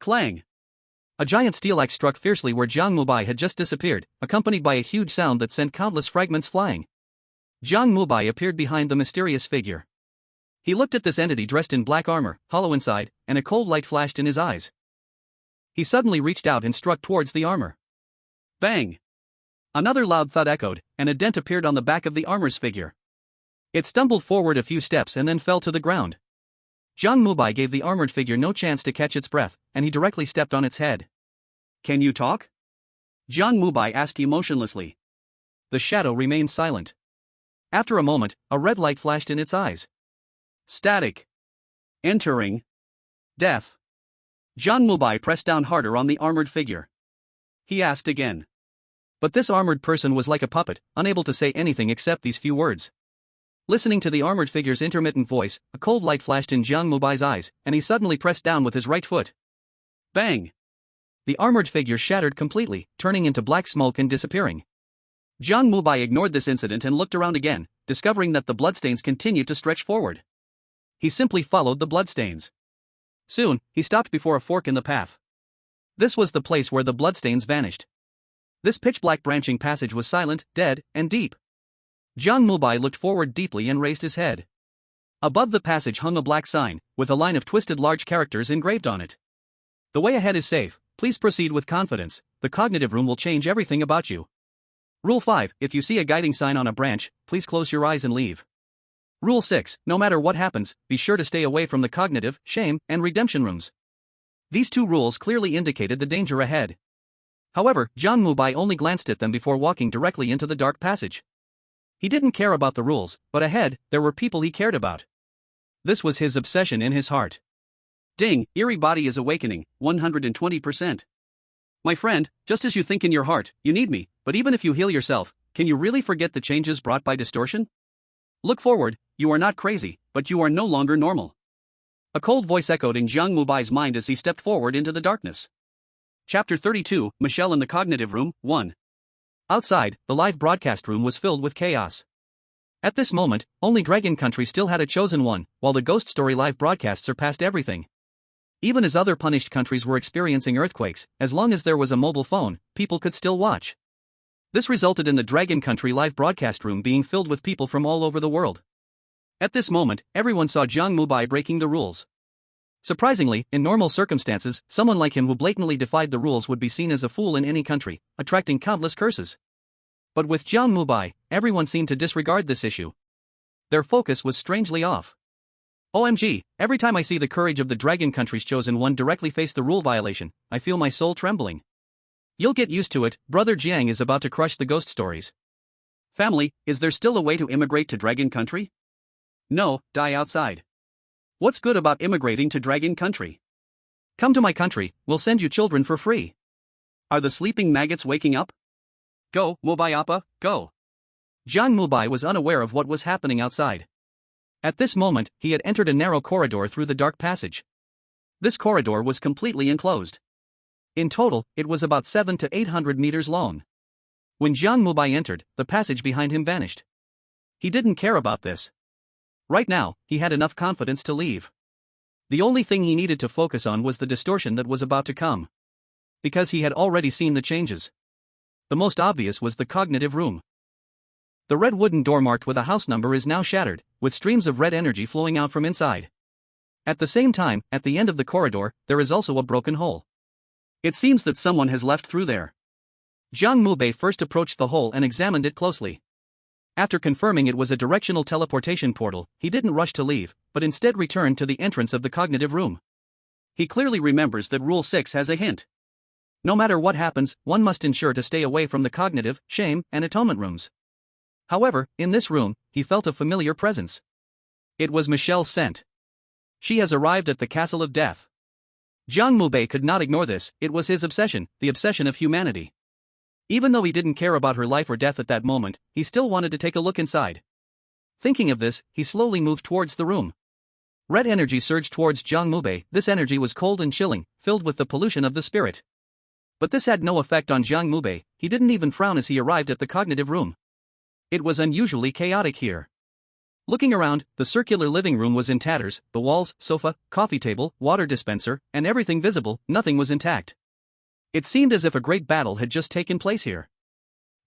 Clang! A giant steel axe struck fiercely where Jiang Mubai had just disappeared, accompanied by a huge sound that sent countless fragments flying. Jiang Mubai appeared behind the mysterious figure. He looked at this entity dressed in black armor, hollow inside, and a cold light flashed in his eyes. He suddenly reached out and struck towards the armor. Bang! Another loud thud echoed, and a dent appeared on the back of the armor's figure. It stumbled forward a few steps and then fell to the ground. Jiang Mubai gave the armored figure no chance to catch its breath, and he directly stepped on its head. Can you talk? Jiang Mubai asked emotionlessly. The shadow remained silent. After a moment, a red light flashed in its eyes. Static. Entering. Death. Jiang Mubai pressed down harder on the armored figure. He asked again. But this armored person was like a puppet, unable to say anything except these few words. Listening to the armored figure's intermittent voice, a cold light flashed in Jiang Mubai's eyes, and he suddenly pressed down with his right foot. Bang! The armored figure shattered completely, turning into black smoke and disappearing. Jiang Mubai ignored this incident and looked around again, discovering that the bloodstains continued to stretch forward. He simply followed the bloodstains. Soon, he stopped before a fork in the path. This was the place where the bloodstains vanished. This pitch-black branching passage was silent, dead, and deep. Jiang Mubai looked forward deeply and raised his head. Above the passage hung a black sign, with a line of twisted large characters engraved on it. The way ahead is safe, please proceed with confidence, the cognitive room will change everything about you. Rule 5, if you see a guiding sign on a branch, please close your eyes and leave. Rule 6, no matter what happens, be sure to stay away from the cognitive, shame, and redemption rooms. These two rules clearly indicated the danger ahead. However, Jiang Mubai only glanced at them before walking directly into the dark passage. He didn't care about the rules, but ahead, there were people he cared about. This was his obsession in his heart. Ding, Eerie body is awakening, 120%. My friend, just as you think in your heart, you need me, but even if you heal yourself, can you really forget the changes brought by distortion? Look forward, you are not crazy, but you are no longer normal. A cold voice echoed in Jiang Mubai's mind as he stepped forward into the darkness. Chapter 32, Michelle in the Cognitive Room, 1. Outside, the live broadcast room was filled with chaos. At this moment, only Dragon Country still had a chosen one, while the Ghost Story live broadcast surpassed everything. Even as other punished countries were experiencing earthquakes, as long as there was a mobile phone, people could still watch. This resulted in the Dragon Country live broadcast room being filled with people from all over the world. At this moment, everyone saw Jiang Mubai breaking the rules. Surprisingly, in normal circumstances, someone like him who blatantly defied the rules would be seen as a fool in any country, attracting countless curses. But with Jiang Mubai, everyone seemed to disregard this issue. Their focus was strangely off. OMG, every time I see the courage of the Dragon Country's chosen one directly face the rule violation, I feel my soul trembling. You'll get used to it, Brother Jiang is about to crush the ghost stories. Family, is there still a way to immigrate to Dragon Country? No, die outside. What's good about immigrating to Dragon Country? Come to my country, we'll send you children for free. Are the sleeping maggots waking up? Go, Mubai Appa, go. Jiang Mubai was unaware of what was happening outside. At this moment, he had entered a narrow corridor through the dark passage. This corridor was completely enclosed. In total, it was about 700 to 800 meters long. When Jiang Mubai entered, the passage behind him vanished. He didn't care about this. Right now, he had enough confidence to leave. The only thing he needed to focus on was the distortion that was about to come. Because he had already seen the changes. The most obvious was the cognitive room. The red wooden door marked with a house number is now shattered, with streams of red energy flowing out from inside. At the same time, at the end of the corridor, there is also a broken hole. It seems that someone has left through there. Jiang Mubai first approached the hole and examined it closely. After confirming it was a directional teleportation portal, he didn't rush to leave, but instead returned to the entrance of the cognitive room. He clearly remembers that Rule 6 has a hint. No matter what happens, one must ensure to stay away from the cognitive, shame, and atonement rooms. However, in this room, he felt a familiar presence. It was Michelle's scent. She has arrived at the Castle of Death. Jiang Mubai could not ignore this, it was his obsession, the obsession of humanity. Even though he didn't care about her life or death at that moment, he still wanted to take a look inside. Thinking of this, he slowly moved towards the room. Red energy surged towards Jiang Mubai. This energy was cold and chilling, filled with the pollution of the spirit. But this had no effect on Jiang Mubai, he didn't even frown as he arrived at the cognitive room. It was unusually chaotic here. Looking around, the circular living room was in tatters, the walls, sofa, coffee table, water dispenser, and everything visible, nothing was intact. It seemed as if a great battle had just taken place here.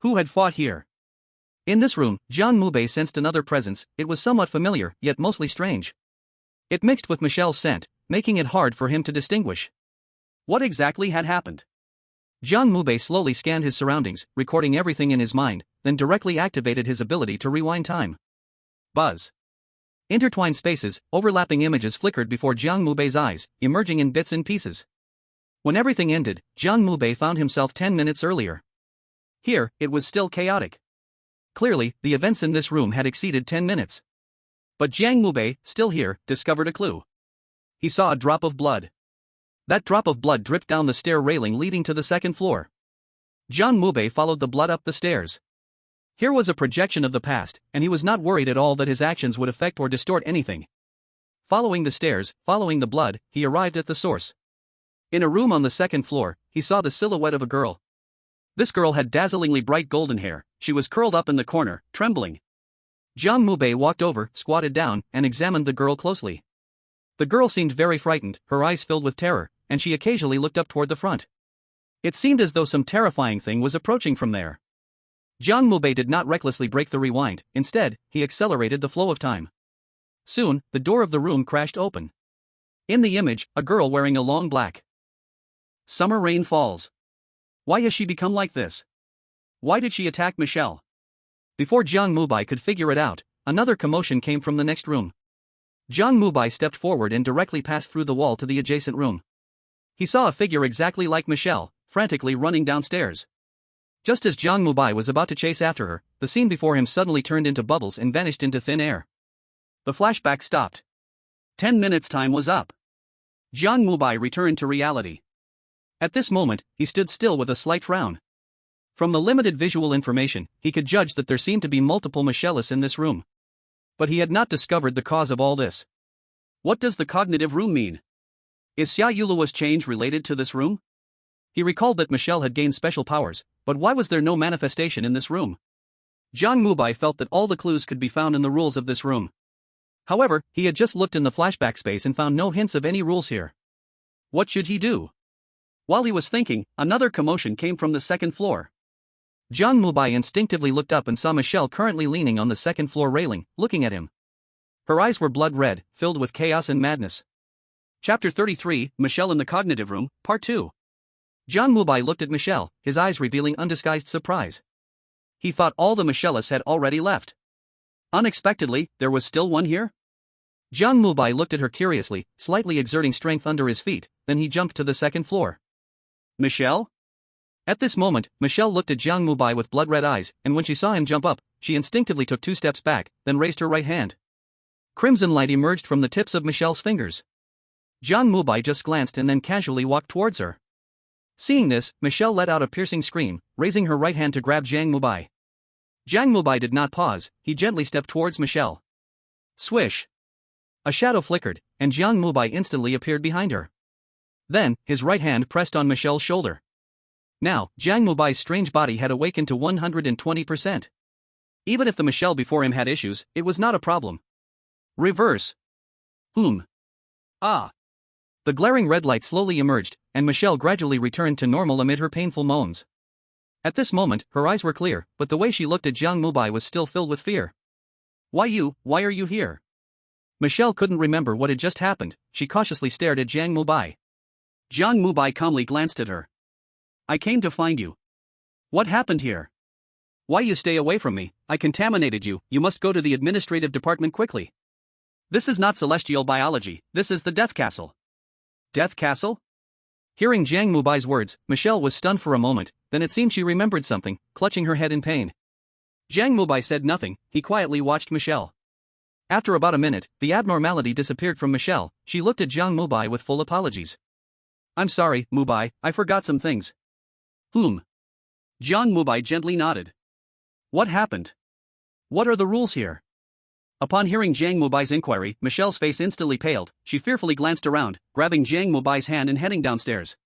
Who had fought here? In this room, Jiang Mubai sensed another presence. It was somewhat familiar, yet mostly strange. It mixed with Michelle's scent, making it hard for him to distinguish. What exactly had happened? Jiang Mubai slowly scanned his surroundings, recording everything in his mind, then directly activated his ability to rewind time. Buzz. Intertwined spaces, overlapping images flickered before Jiang Mubei's eyes, emerging in bits and pieces. When everything ended, Jiang Mubai found himself 10 minutes earlier. Here, it was still chaotic. Clearly, the events in this room had exceeded 10 minutes. But Jiang Mubai, still here, discovered a clue. He saw a drop of blood. That drop of blood dripped down the stair railing leading to the second floor. Jiang Mubai followed the blood up the stairs. Here was a projection of the past, and he was not worried at all that his actions would affect or distort anything. Following the stairs, following the blood, he arrived at the source. In a room on the second floor, he saw the silhouette of a girl. This girl had dazzlingly bright golden hair. She was curled up in the corner, trembling. Jiang Mubai walked over, squatted down, and examined the girl closely. The girl seemed very frightened, her eyes filled with terror, and she occasionally looked up toward the front. It seemed as though some terrifying thing was approaching from there. Jiang Mubai did not recklessly break the rewind, instead, he accelerated the flow of time. Soon, the door of the room crashed open. In the image, a girl wearing a long black. Summer rain falls. Why has she become like this? Why did she attack Michelle? Before Jiang Mubai could figure it out, another commotion came from the next room. Jiang Mubai stepped forward and directly passed through the wall to the adjacent room. He saw a figure exactly like Michelle, frantically running downstairs. Just as Jiang Mubai was about to chase after her, the scene before him suddenly turned into bubbles and vanished into thin air. The flashback stopped. 10 minutes time was up. Jiang Mubai returned to reality. At this moment, he stood still with a slight frown. From the limited visual information, he could judge that there seemed to be multiple Michelles in this room. But he had not discovered the cause of all this. What does the cognitive room mean? Is Xia Yuluo's change related to this room? He recalled that Michelle had gained special powers, but why was there no manifestation in this room? Jiang Mubai felt that all the clues could be found in the rules of this room. However, he had just looked in the flashback space and found no hints of any rules here. What should he do? While he was thinking, another commotion came from the second floor. Jiang Mubai instinctively looked up and saw Michelle currently leaning on the second floor railing, looking at him. Her eyes were blood red, filled with chaos and madness. Chapter 33, Michelle in the Cognitive Room, Part 2. Jiang Mubai looked at Michelle, his eyes revealing undisguised surprise. He thought all the Michelles had already left. Unexpectedly, there was still one here? Jiang Mubai looked at her curiously, slightly exerting strength under his feet, then he jumped to the second floor. Michelle? At this moment, Michelle looked at Jiang Mubai with blood-red eyes, and when she saw him jump up, she instinctively took 2 steps back, then raised her right hand. Crimson light emerged from the tips of Michelle's fingers. Jiang Mubai just glanced and then casually walked towards her. Seeing this, Michelle let out a piercing scream, raising her right hand to grab Jiang Mubai. Jiang Mubai did not pause, he gently stepped towards Michelle. Swish! A shadow flickered, and Jiang Mubai instantly appeared behind her. Then, his right hand pressed on Michelle's shoulder. Now, Jiang Mubai's strange body had awakened to 120%. Even if the Michelle before him had issues, it was not a problem. Reverse. Ah. The glaring red light slowly emerged, and Michelle gradually returned to normal amid her painful moans. At this moment, her eyes were clear, but the way she looked at Jiang Mubai was still filled with fear. Why are you here? Michelle couldn't remember what had just happened, she cautiously stared at Jiang Mubai. Jiang Mubai calmly glanced at her. I came to find you. What happened here? Why you stay away from me? I contaminated you, you must go to the administrative department quickly. This is not celestial biology, this is the Death Castle. Death Castle? Hearing Jiang Mubai's words, Michelle was stunned for a moment, then it seemed she remembered something, clutching her head in pain. Jiang Mubai said nothing, he quietly watched Michelle. After about a minute, the abnormality disappeared from Michelle, she looked at Jiang Mubai with full apologies. I'm sorry, Mubai, I forgot some things. Jiang Mubai gently nodded. What happened? What are the rules here? Upon hearing Jiang Mubai's inquiry, Michelle's face instantly paled, she fearfully glanced around, grabbing Jiang Mubai's hand and heading downstairs.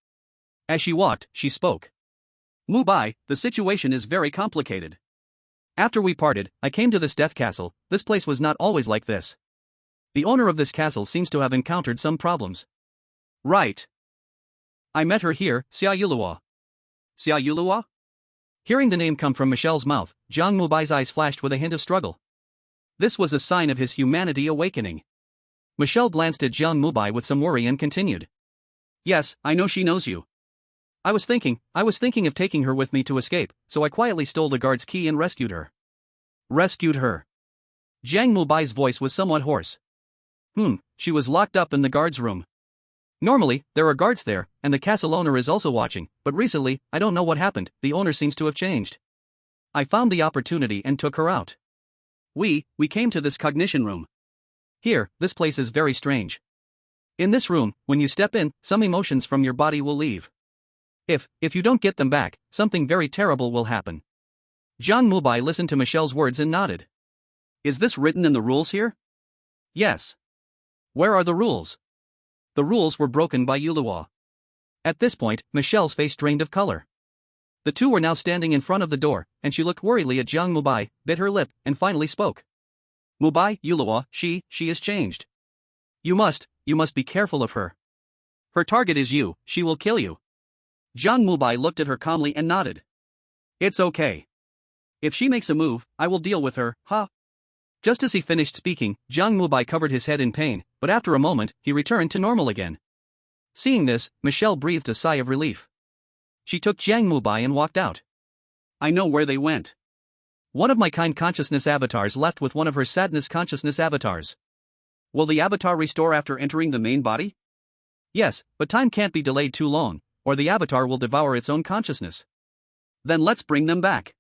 As she walked, she spoke. Mubai, the situation is very complicated. After we parted, I came to this death castle, this place was not always like this. The owner of this castle seems to have encountered some problems. Right. I met her here, Xia Yuluo. Xia Yuluo? Hearing the name come from Michelle's mouth, Jiang Mubai's eyes flashed with a hint of struggle. This was a sign of his humanity awakening. Michelle glanced at Jiang Mubai with some worry and continued. Yes, I know she knows you. I was thinking of taking her with me to escape, so I quietly stole the guard's key and rescued her. Rescued her. Jiang Mubai's voice was somewhat hoarse. She was locked up in the guard's room. Normally, there are guards there, and the castle owner is also watching, but recently, I don't know what happened, the owner seems to have changed. I found the opportunity and took her out. We came to this cognition room. Here, this place is very strange. In this room, when you step in, some emotions from your body will leave. If you don't get them back, something very terrible will happen. Jiang Mubai listened to Michelle's words and nodded. Is this written in the rules here? Yes. Where are the rules? The rules were broken by Yuluo. At this point, Michelle's face drained of color. The two were now standing in front of the door, and she looked worriedly at Jiang Mubai, bit her lip, and finally spoke. Mubai, Yuluo, she is changed. You must be careful of her. Her target is you, she will kill you. Jiang Mubai looked at her calmly and nodded. It's okay. If she makes a move, I will deal with her, huh? Just as he finished speaking, Jiang Mubai covered his head in pain, but after a moment, he returned to normal again. Seeing this, Michelle breathed a sigh of relief. She took Jiang Mubai and walked out. I know where they went. One of my kind consciousness avatars left with one of her sadness consciousness avatars. Will the avatar restore after entering the main body? Yes, but time can't be delayed too long, or the avatar will devour its own consciousness. Then let's bring them back.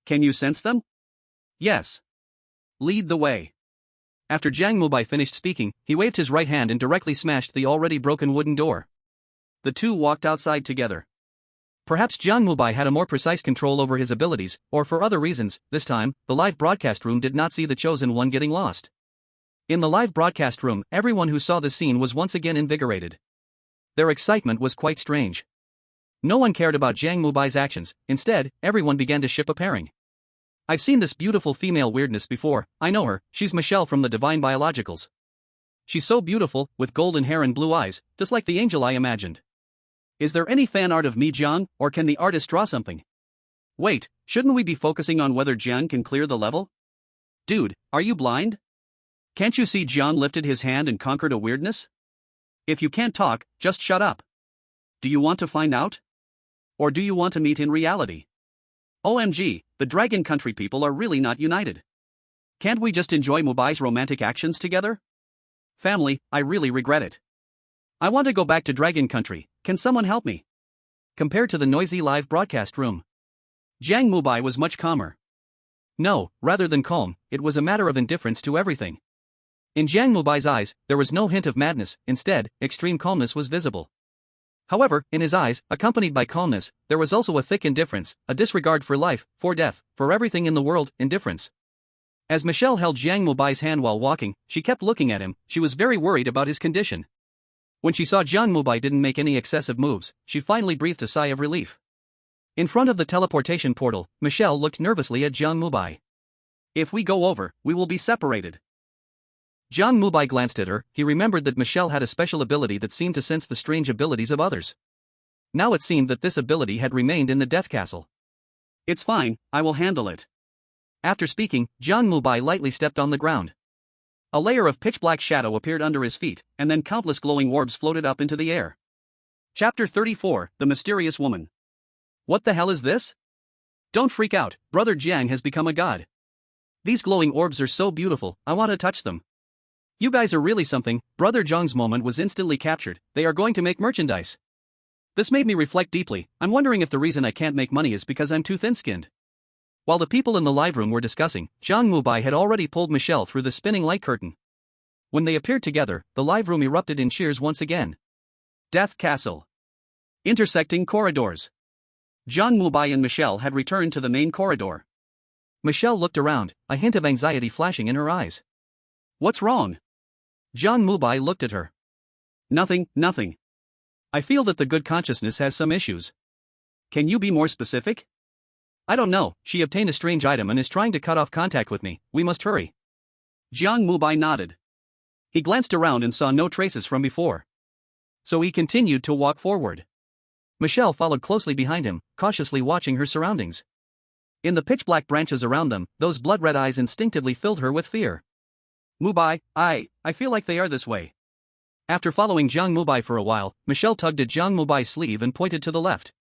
Can you sense them? Yes. Lead the way. After Jiang Mubai finished speaking, he waved his right hand and directly smashed the already broken wooden door. The two walked outside together. Perhaps Jiang Mubai had a more precise control over his abilities, or for other reasons, this time, the live broadcast room did not see the chosen one getting lost. In the live broadcast room, everyone who saw the scene was once again invigorated. Their excitement was quite strange. No one cared about Jiang Mubai's actions, instead, everyone began to ship a pairing. I've seen this beautiful female weirdness before, I know her, she's Michelle from the Divine Biologicals. She's so beautiful, with golden hair and blue eyes, just like the angel I imagined. Is there any fan art of me, Jiang, or can the artist draw something? Wait, shouldn't we be focusing on whether Jiang can clear the level? Dude, are you blind? Can't you see Jiang lifted his hand and conquered a weirdness? If you can't talk, just shut up. Do you want to find out? Or do you want to meet in reality? OMG, the Dragon Country people are really not united. Can't we just enjoy Mubai's romantic actions together? Family, I really regret it. I want to go back to Dragon Country, can someone help me? Compared to the noisy live broadcast room, Jiang Mubai was much calmer. No, rather than calm, it was a matter of indifference to everything. In Jiang Mubai's eyes, there was no hint of madness, instead, extreme calmness was visible. However, in his eyes, accompanied by calmness, there was also a thick indifference, a disregard for life, for death, for everything in the world, indifference. As Michelle held Jiang Mubai's hand while walking, she kept looking at him, she was very worried about his condition. When she saw Jiang Mubai didn't make any excessive moves, she finally breathed a sigh of relief. In front of the teleportation portal, Michelle looked nervously at Jiang Mubai. If we go over, we will be separated. Jiang Mubai glanced at her, he remembered that Michelle had a special ability that seemed to sense the strange abilities of others. Now it seemed that this ability had remained in the Death Castle. It's fine, I will handle it. After speaking, Jiang Mubai lightly stepped on the ground. A layer of pitch-black shadow appeared under his feet, and then countless glowing orbs floated up into the air. Chapter 34, The Mysterious Woman. What the hell is this? Don't freak out, Brother Jiang has become a god. These glowing orbs are so beautiful, I want to touch them. You guys are really something. Brother Jiang's moment was instantly captured, they are going to make merchandise. This made me reflect deeply, I'm wondering if the reason I can't make money is because I'm too thin-skinned. While the people in the live room were discussing, Jiang Mubai had already pulled Michelle through the spinning light curtain. When they appeared together, the live room erupted in cheers once again. Death Castle. Intersecting corridors. Jiang Mubai and Michelle had returned to the main corridor. Michelle looked around, a hint of anxiety flashing in her eyes. What's wrong? Jiang Mubai looked at her. Nothing. I feel that the good consciousness has some issues. Can you be more specific? I don't know, she obtained a strange item and is trying to cut off contact with me, we must hurry. Jiang Mubai nodded. He glanced around and saw no traces from before. So he continued to walk forward. Michelle followed closely behind him, cautiously watching her surroundings. In the pitch-black branches around them, those blood-red eyes instinctively filled her with fear. Mubai, I feel like they are this way. After following Jiang Mubai for a while, Michelle tugged at Jiang Mubai's sleeve and pointed to the left.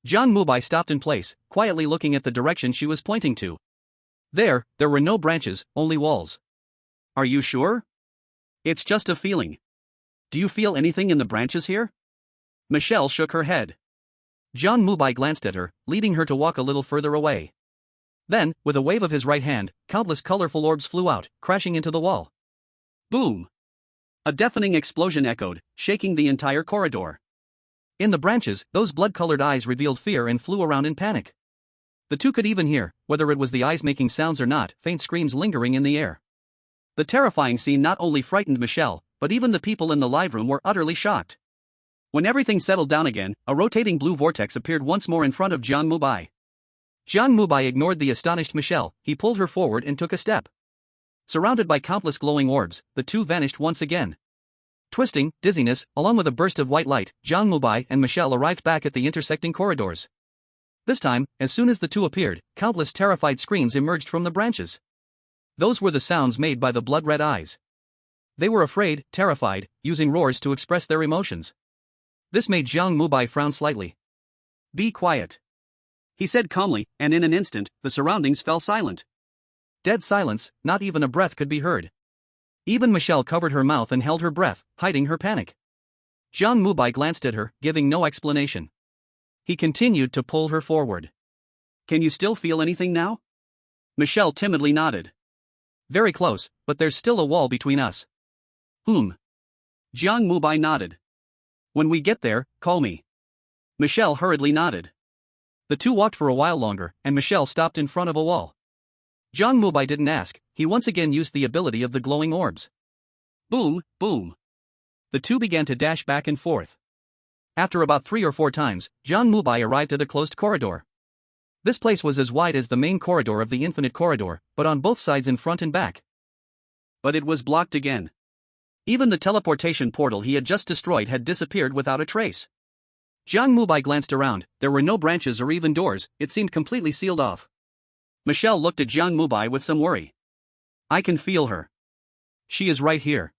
Jiang Mubai stopped in place, quietly looking at the direction she was pointing to. There were no branches, only walls. Are you sure? It's just a feeling. Do you feel anything in the branches here? Michelle shook her head. Jiang Mubai glanced at her, leading her to walk a little further away. Then, with a wave of his right hand, countless colorful orbs flew out, crashing into the wall. Boom! A deafening explosion echoed, shaking the entire corridor. In the branches, those blood-colored eyes revealed fear and flew around in panic. The two could even hear, whether it was the eyes making sounds or not, faint screams lingering in the air. The terrifying scene not only frightened Michelle, but even the people in the live room were utterly shocked. When everything settled down again, a rotating blue vortex appeared once more in front of Jiang Mubai. Jiang Mubai ignored the astonished Michelle. He pulled her forward and took a step. Surrounded by countless glowing orbs, the two vanished once again. Twisting, dizziness, along with a burst of white light, Jiang Mubai and Michelle arrived back at the intersecting corridors. This time, as soon as the two appeared, countless terrified screams emerged from the branches. Those were the sounds made by the blood-red eyes. They were afraid, terrified, using roars to express their emotions. This made Jiang Mubai frown slightly. "Be quiet," he said calmly, and in an instant, the surroundings fell silent. Dead silence, not even a breath could be heard. Even Michelle covered her mouth and held her breath, hiding her panic. Jiang Mubai glanced at her, giving no explanation. He continued to pull her forward. "Can you still feel anything now?" Michelle timidly nodded. "Very close, but there's still a wall between us." Jiang Mubai nodded. "When we get there, call me." Michelle hurriedly nodded. The two walked for a while longer, and Michelle stopped in front of a wall. Jiang Mubai didn't ask, he once again used the ability of the glowing orbs. Boom, boom. The two began to dash back and forth. After about 3 or 4 times, Jiang Mubai arrived at a closed corridor. This place was as wide as the main corridor of the infinite corridor, but on both sides in front and back. But it was blocked again. Even the teleportation portal he had just destroyed had disappeared without a trace. Jiang Mubai glanced around. There were no branches or even doors, it seemed completely sealed off. Michelle looked at Jiang Mubai with some worry. "I can feel her. She is right here."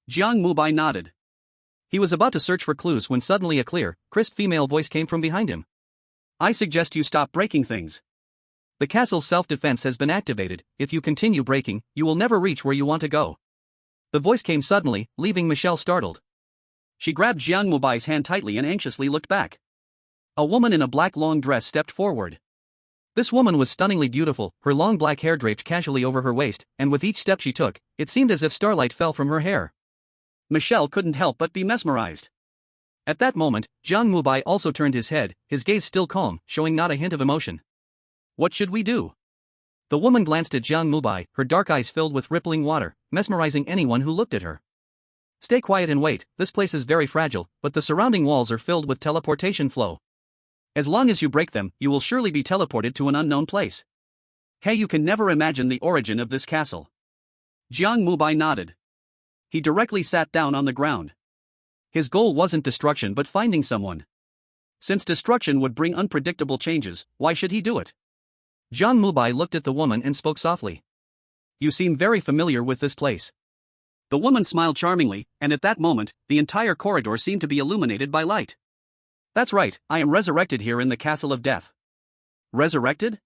Jiang Mubai nodded. He was about to search for clues when suddenly a clear, crisp female voice came from behind him. "I suggest you stop breaking things. The castle's self-defense has been activated. If you continue breaking, you will never reach where you want to go." The voice came suddenly, leaving Michelle startled. She grabbed Jiang Mubai's hand tightly and anxiously looked back. A woman in a black long dress stepped forward. This woman was stunningly beautiful, her long black hair draped casually over her waist, and with each step she took, it seemed as if starlight fell from her hair. Michelle couldn't help but be mesmerized. At that moment, Jiang Mubai also turned his head, his gaze still calm, showing not a hint of emotion. "What should we do?" The woman glanced at Jiang Mubai, her dark eyes filled with rippling water, mesmerizing anyone who looked at her. "Stay quiet and wait, this place is very fragile, but the surrounding walls are filled with teleportation flow. As long as you break them, you will surely be teleported to an unknown place. Hey, you can never imagine the origin of this castle." Jiang Mubai nodded. He directly sat down on the ground. His goal wasn't destruction but finding someone. Since destruction would bring unpredictable changes, why should he do it? Jiang Mubai looked at the woman and spoke softly. "You seem very familiar with this place." The woman smiled charmingly, and at that moment, the entire corridor seemed to be illuminated by light. "That's right, I am resurrected here in the Castle of Death." "Resurrected?"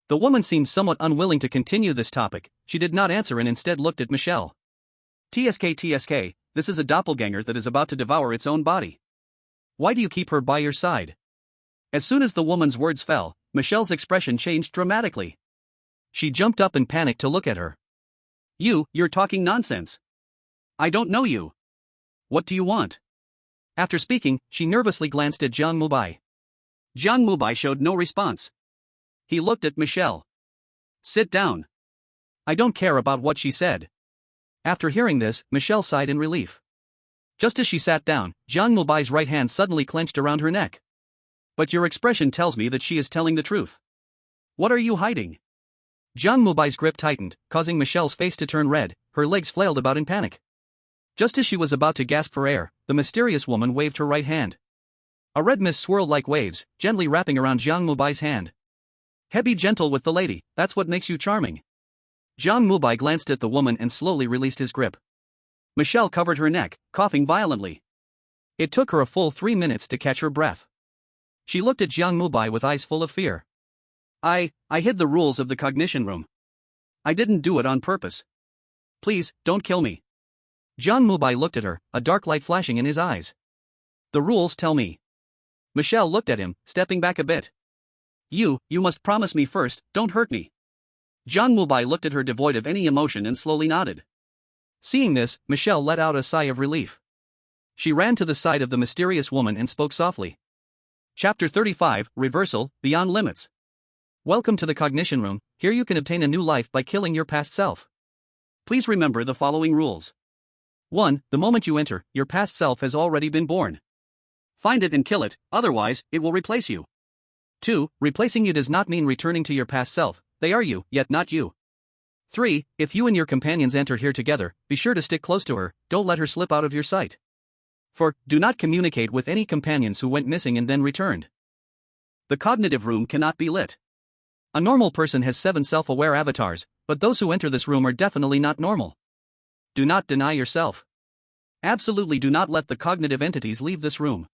The woman seemed somewhat unwilling to continue this topic. She did not answer and instead looked at Michelle. TSK, this is a doppelganger that is about to devour its own body. Why do you keep her by your side?" As soon as the woman's words fell, Michelle's expression changed dramatically. She jumped up in panic to look at her. You're talking nonsense. I don't know you. What do you want?" After speaking, she nervously glanced at Jiang Mubai. Jiang Mubai showed no response. He looked at Michelle. "Sit down." "I don't care about what she said." After hearing this, Michelle sighed in relief. Just as she sat down, Jiang Mubai's right hand suddenly clenched around her neck. "But your expression tells me that she is telling the truth. What are you hiding?" Jiang Mubai's grip tightened, causing Michelle's face to turn red. Her legs flailed about in panic. Just as she was about to gasp for air, the mysterious woman waved her right hand. A red mist swirled like waves, gently wrapping around Jiang Mubai's hand. "Hey, be gentle with the lady, that's what makes you charming." Jiang Mubai glanced at the woman and slowly released his grip. Michelle covered her neck, coughing violently. It took her a full 3 minutes to catch her breath. She looked at Jiang Mubai with eyes full of fear. I hid the rules of the cognition room. I didn't do it on purpose. Please, don't kill me. Jiang Mubai looked at her, a dark light flashing in his eyes. The rules tell me. Michelle looked at him, stepping back a bit. You must promise me first, don't hurt me. Jiang Mubai looked at her devoid of any emotion and slowly nodded. Seeing this, Michelle let out a sigh of relief. She ran to the side of the mysterious woman and spoke softly. Chapter 35, Reversal, Beyond Limits. Welcome to the cognition room. Here you can obtain a new life by killing your past self. Please remember the following rules. 1. The moment you enter, your past self has already been born. Find it and kill it, otherwise, it will replace you. 2. Replacing you does not mean returning to your past self, they are you, yet not you. 3. If you and your companions enter here together, be sure to stick close to her, don't let her slip out of your sight. 4. Do not communicate with any companions who went missing and then returned. The cognitive room cannot be lit. A normal person has 7 self-aware avatars, but those who enter this room are definitely not normal. Do not deny yourself. Absolutely do not let the cognitive entities leave this room.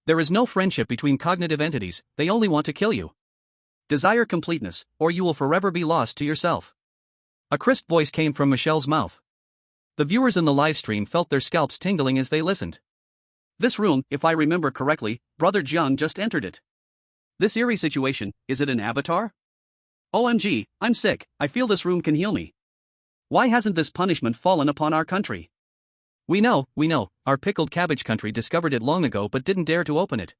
There is no friendship between cognitive entities, they only want to kill you. Desire completeness, or you will forever be lost to yourself. A crisp voice came from Michelle's mouth. The viewers in the livestream felt their scalps tingling as they listened. This room, if I remember correctly, Brother Jiang just entered it. This eerie situation, is it an avatar? OMG, I'm sick, I feel this room can heal me. Why hasn't this punishment fallen upon our country? We know, our pickled cabbage country discovered it long ago but didn't dare to open it.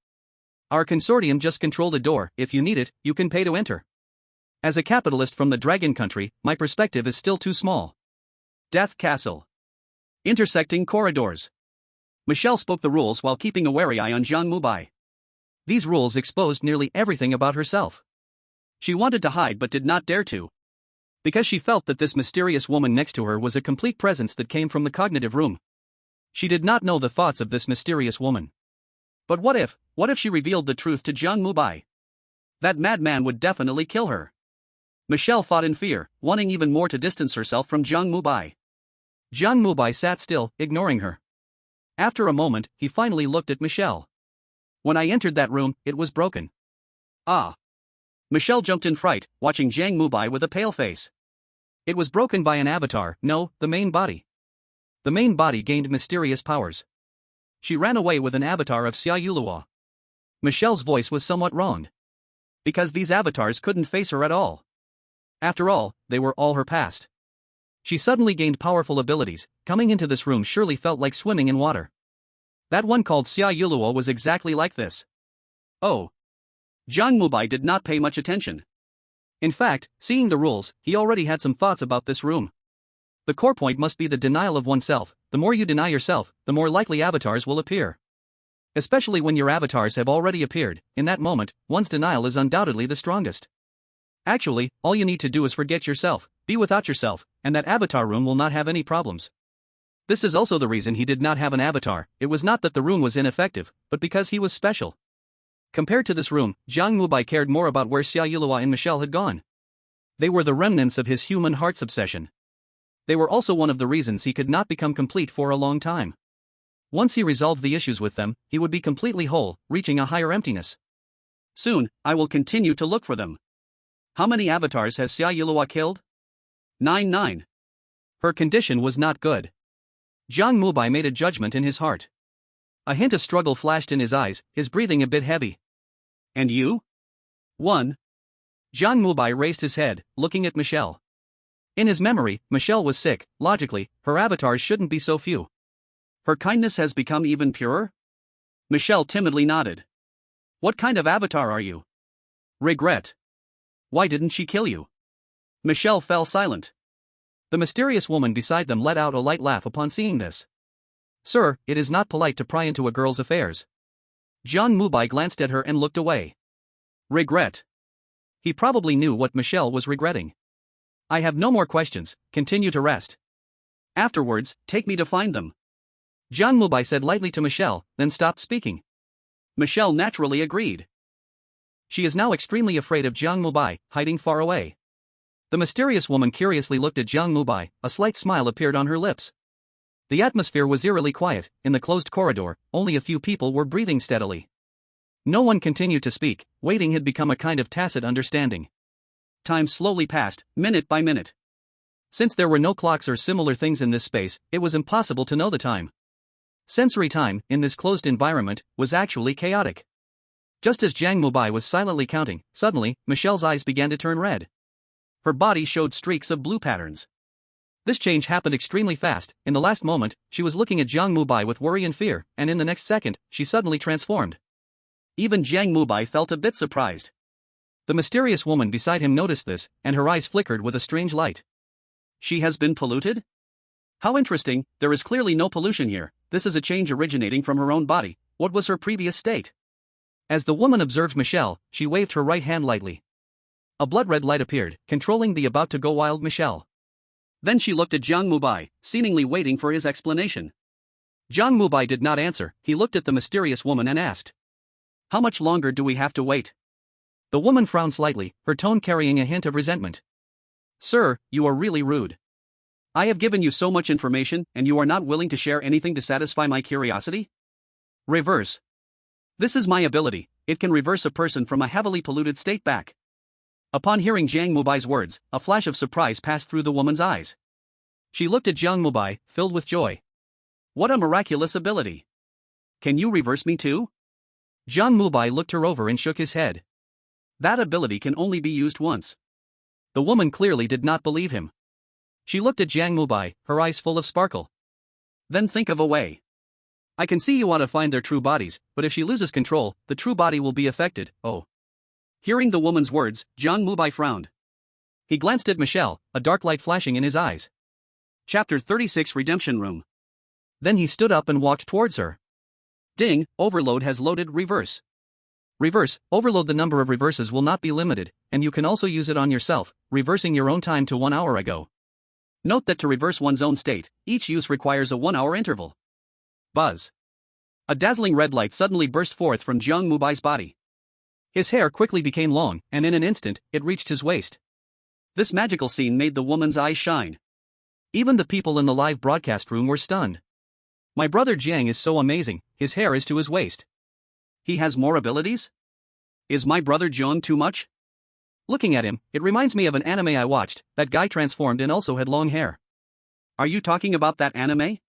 Our consortium just controlled a door, if you need it, you can pay to enter. As a capitalist from the dragon country, my perspective is still too small. Death Castle. Intersecting corridors. Michelle spoke the rules while keeping a wary eye on Jiang Mubai. These rules exposed nearly everything about herself. She wanted to hide but did not dare to. Because she felt that this mysterious woman next to her was a complete presence that came from the cognitive room. She did not know the thoughts of this mysterious woman. But what if she revealed the truth to Jiang Mubai? That madman would definitely kill her. Michelle fought in fear, wanting even more to distance herself from Jiang Mubai. Jiang Mubai sat still, ignoring her. After a moment, he finally looked at Michelle. When I entered that room, it was broken. Ah. Michelle jumped in fright, watching Jiang Mubai with a pale face. It was broken by an avatar, no, the main body. The main body gained mysterious powers. She ran away with an avatar of Xia Yuluo. Michelle's voice was somewhat wronged. Because these avatars couldn't face her at all. After all, they were all her past. She suddenly gained powerful abilities, coming into this room surely felt like swimming in water. That one called Xia Yuluo was exactly like this. Oh. Jiang Mubai did not pay much attention. In fact, seeing the rules, he already had some thoughts about this room. The core point must be the denial of oneself. The more you deny yourself, the more likely avatars will appear. Especially when your avatars have already appeared, in that moment, one's denial is undoubtedly the strongest. Actually, all you need to do is forget yourself, be without yourself, and that avatar room will not have any problems. This is also the reason he did not have an avatar. It was not that the room was ineffective, but because he was special. Compared to this room, Jiang Mubai cared more about where Xia Yuluo and Michelle had gone. They were the remnants of his human heart's obsession. They were also one of the reasons he could not become complete for a long time. Once he resolved the issues with them, he would be completely whole, reaching a higher emptiness. Soon, I will continue to look for them. How many avatars has Xia Yuluo killed? 9. Her condition was not good. Jiang Mubai made a judgment in his heart. A hint of struggle flashed in his eyes, his breathing a bit heavy. And you? 1. Jiang Mubai raised his head, looking at Michelle. In his memory, Michelle was sick. Logically, her avatars shouldn't be so few. Her kindness has become even purer? Michelle timidly nodded. What kind of avatar are you? Regret. Why didn't she kill you? Michelle fell silent. The mysterious woman beside them let out a light laugh upon seeing this. Sir, it is not polite to pry into a girl's affairs. Jiang Mubai glanced at her and looked away. Regret. He probably knew what Michelle was regretting. I have no more questions, continue to rest. Afterwards, take me to find them. Jiang Mubai said lightly to Michelle, then stopped speaking. Michelle naturally agreed. She is now extremely afraid of Jiang Mubai, hiding far away. The mysterious woman curiously looked at Jiang Mubai, a slight smile appeared on her lips. The atmosphere was eerily quiet. In the closed corridor, only a few people were breathing steadily. No one continued to speak. Waiting had become a kind of tacit understanding. Time slowly passed, minute by minute. Since there were no clocks or similar things in this space, it was impossible to know the time. Sensory time, in this closed environment, was actually chaotic. Just as Jiang Mubai was silently counting, suddenly, Michelle's eyes began to turn red. Her body showed streaks of blue patterns. This change happened extremely fast. In the last moment, she was looking at Jiang Mubai with worry and fear, and in the next second, she suddenly transformed. Even Jiang Mubai felt a bit surprised. The mysterious woman beside him noticed this, and her eyes flickered with a strange light. She has been polluted? How interesting, there is clearly no pollution here. This is a change originating from her own body. What was her previous state? As the woman observed Michelle, she waved her right hand lightly. A blood-red light appeared, controlling the about-to-go-wild Michelle. Then she looked at Jiang Mubai, seemingly waiting for his explanation. Jiang Mubai did not answer. He looked at the mysterious woman and asked, "How much longer do we have to wait?" The woman frowned slightly, her tone carrying a hint of resentment. "Sir, you are really rude. I have given you so much information, and you are not willing to share anything to satisfy my curiosity?" Reverse. This is my ability. It can reverse a person from a heavily polluted state back. Upon hearing Jiang Mubai's words, a flash of surprise passed through the woman's eyes. She looked at Jiang Mubai, filled with joy. What a miraculous ability! Can you reverse me too? Jiang Mubai looked her over and shook his head. That ability can only be used once. The woman clearly did not believe him. She looked at Jiang Mubai, her eyes full of sparkle. Then think of a way. I can see you want to find their true bodies, but if she loses control, the true body will be affected. Oh. Hearing the woman's words, Jiang Mubai frowned. He glanced at Michelle, a dark light flashing in his eyes. Chapter 36 Redemption Room. Then he stood up and walked towards her. Ding, overload has loaded reverse. Reverse, overload. The number of reverses will not be limited, and you can also use it on yourself, reversing your own time to 1 hour ago. Note that to reverse one's own state, each use requires a 1-hour interval. Buzz. A dazzling red light suddenly burst forth from Jiang Mubai's body. His hair quickly became long, and in an instant, it reached his waist. This magical scene made the woman's eyes shine. Even the people in the live broadcast room were stunned. My brother Jiang is so amazing, his hair is to his waist. He has more abilities? Is my brother Jiang too much? Looking at him, it reminds me of an anime I watched. That guy transformed and also had long hair. Are you talking about that anime?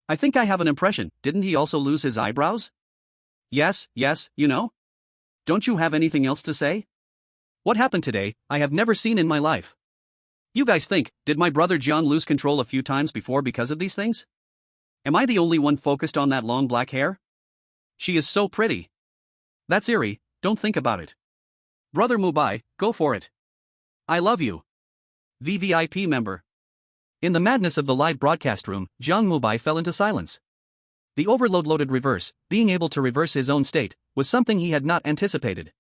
I think I have an impression. Didn't he also lose his eyebrows? Yes, you know. Don't you have anything else to say? What happened today, I have never seen in my life. You guys think, did my brother Jiang lose control a few times before because of these things? Am I the only one focused on that long black hair? She is so pretty. That's eerie, don't think about it. Brother Mubai, go for it. I love you. VVIP member. In the madness of the live broadcast room, Jiang Mubai fell into silence. The overload-loaded reverse, being able to reverse his own state, was something he had not anticipated.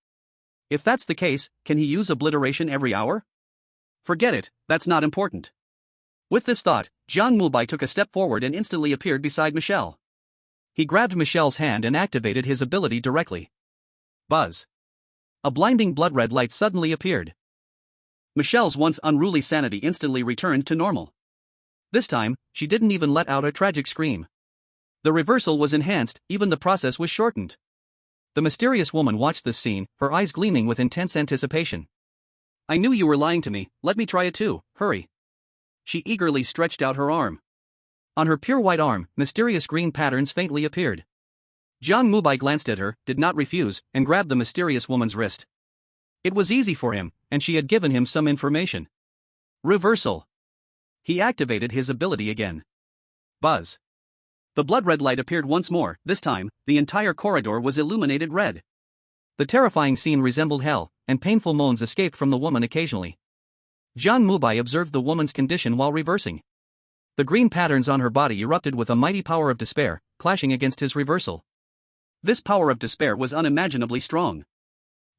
If that's the case, can he use obliteration every hour? Forget it, that's not important. With this thought, Jiang Mubai took a step forward and instantly appeared beside Michelle. He grabbed Michelle's hand and activated his ability directly. Buzz. A blinding blood-red light suddenly appeared. Michelle's once unruly sanity instantly returned to normal. This time, she didn't even let out a tragic scream. The reversal was enhanced, even the process was shortened. The mysterious woman watched this scene, her eyes gleaming with intense anticipation. I knew you were lying to me, let me try it too, hurry. She eagerly stretched out her arm. On her pure white arm, mysterious green patterns faintly appeared. Jiang Mubai glanced at her, did not refuse, and grabbed the mysterious woman's wrist. It was easy for him, and she had given him some information. Reversal. He activated his ability again. Buzz. The blood-red light appeared once more. This time, the entire corridor was illuminated red. The terrifying scene resembled hell, and painful moans escaped from the woman occasionally. Jiang Mubai observed the woman's condition while reversing. The green patterns on her body erupted with a mighty power of despair, clashing against his reversal. This power of despair was unimaginably strong.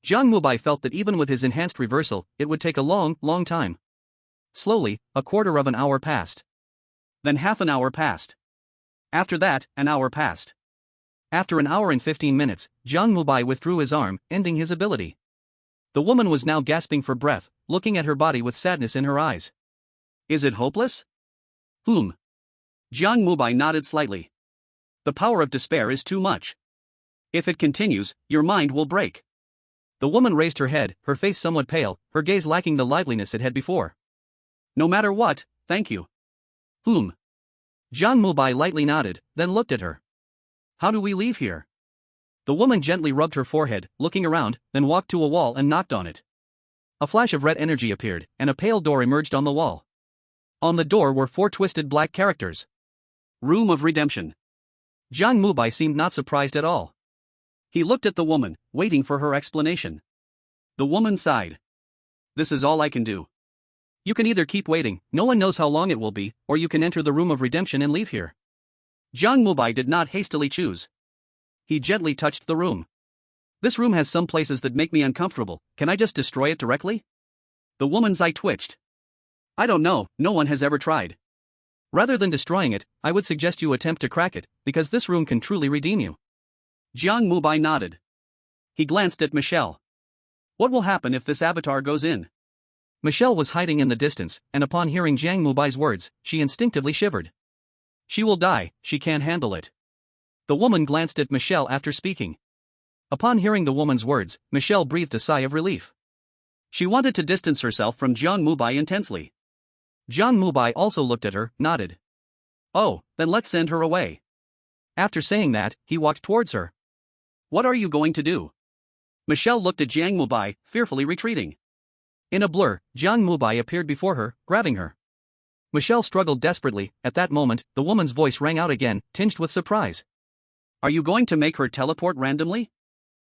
Jiang Mubai felt that even with his enhanced reversal, it would take a long time. Slowly, a quarter of an hour passed. Then half an hour passed. After that, an hour passed. After an hour and 15 minutes, Jiang Mubai withdrew his arm, ending his ability. The woman was now gasping for breath, looking at her body with sadness in her eyes. Is it hopeless? Jiang Mubai nodded slightly. The power of despair is too much. If it continues, your mind will break. The woman raised her head, her face somewhat pale, her gaze lacking the liveliness it had before. No matter what, thank you. Jiang Mubai lightly nodded, then looked at her. How do we leave here? The woman gently rubbed her forehead, looking around, then walked to a wall and knocked on it. A flash of red energy appeared, and a pale door emerged on the wall. On the door were 4 twisted black characters. Room of Redemption. Jiang Mubai seemed not surprised at all. He looked at the woman, waiting for her explanation. The woman sighed. This is all I can do. You can either keep waiting, no one knows how long it will be, or you can enter the Room of Redemption and leave here. Jiang Mubai did not hastily choose. He gently touched the room. This room has some places that make me uncomfortable, can I just destroy it directly? The woman's eye twitched. I don't know, no one has ever tried. Rather than destroying it, I would suggest you attempt to crack it, because this room can truly redeem you. Jiang Mubai nodded. He glanced at Michelle. What will happen if this avatar goes in? Michelle was hiding in the distance, and upon hearing Jiang Mubai's words, she instinctively shivered. She will die, she can't handle it. The woman glanced at Michelle after speaking. Upon hearing the woman's words, Michelle breathed a sigh of relief. She wanted to distance herself from Jiang Mubai intensely. Jiang Mubai also looked at her, nodded. Oh, then let's send her away. After saying that, he walked towards her. What are you going to do? Michelle looked at Jiang Mubai, fearfully retreating. In a blur, Jiang Mubai appeared before her, grabbing her. Michelle struggled desperately. At that moment, the woman's voice rang out again, tinged with surprise. Are you going to make her teleport randomly?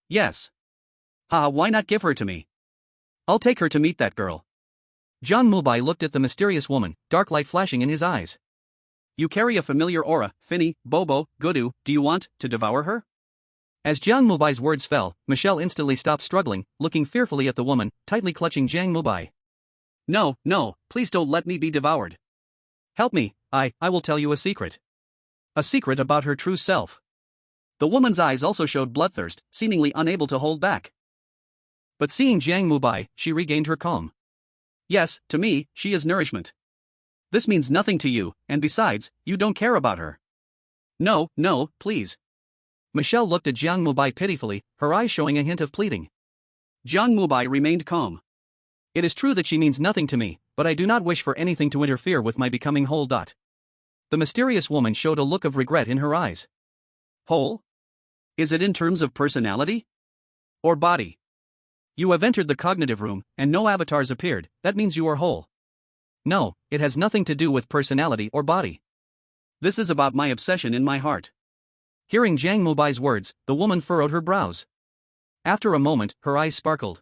Yes. Why not give her to me? I'll take her to meet that girl. Jiang Mubai looked at the mysterious woman, dark light flashing in his eyes. You carry a familiar aura, Finny, Bobo, Gudu, do you want to devour her? As Jiang Mubai's words fell, Michelle instantly stopped struggling, looking fearfully at the woman, tightly clutching Jiang Mubai. No, please don't let me be devoured. Help me, I will tell you a secret. A secret about her true self. The woman's eyes also showed bloodthirst, seemingly unable to hold back. But seeing Jiang Mubai, she regained her calm. Yes, to me, she is nourishment. This means nothing to you, and besides, you don't care about her. No, please. Michelle looked at Jiang Mubai pitifully, her eyes showing a hint of pleading. Jiang Mubai remained calm. It is true that she means nothing to me, but I do not wish for anything to interfere with my becoming whole. The mysterious woman showed a look of regret in her eyes. Whole? Is it in terms of personality? Or body? You have entered the cognitive room, and no avatars appeared, that means you are whole. No, it has nothing to do with personality or body. This is about my obsession in my heart. Hearing Jiang Mubai's words, the woman furrowed her brows. After a moment, her eyes sparkled.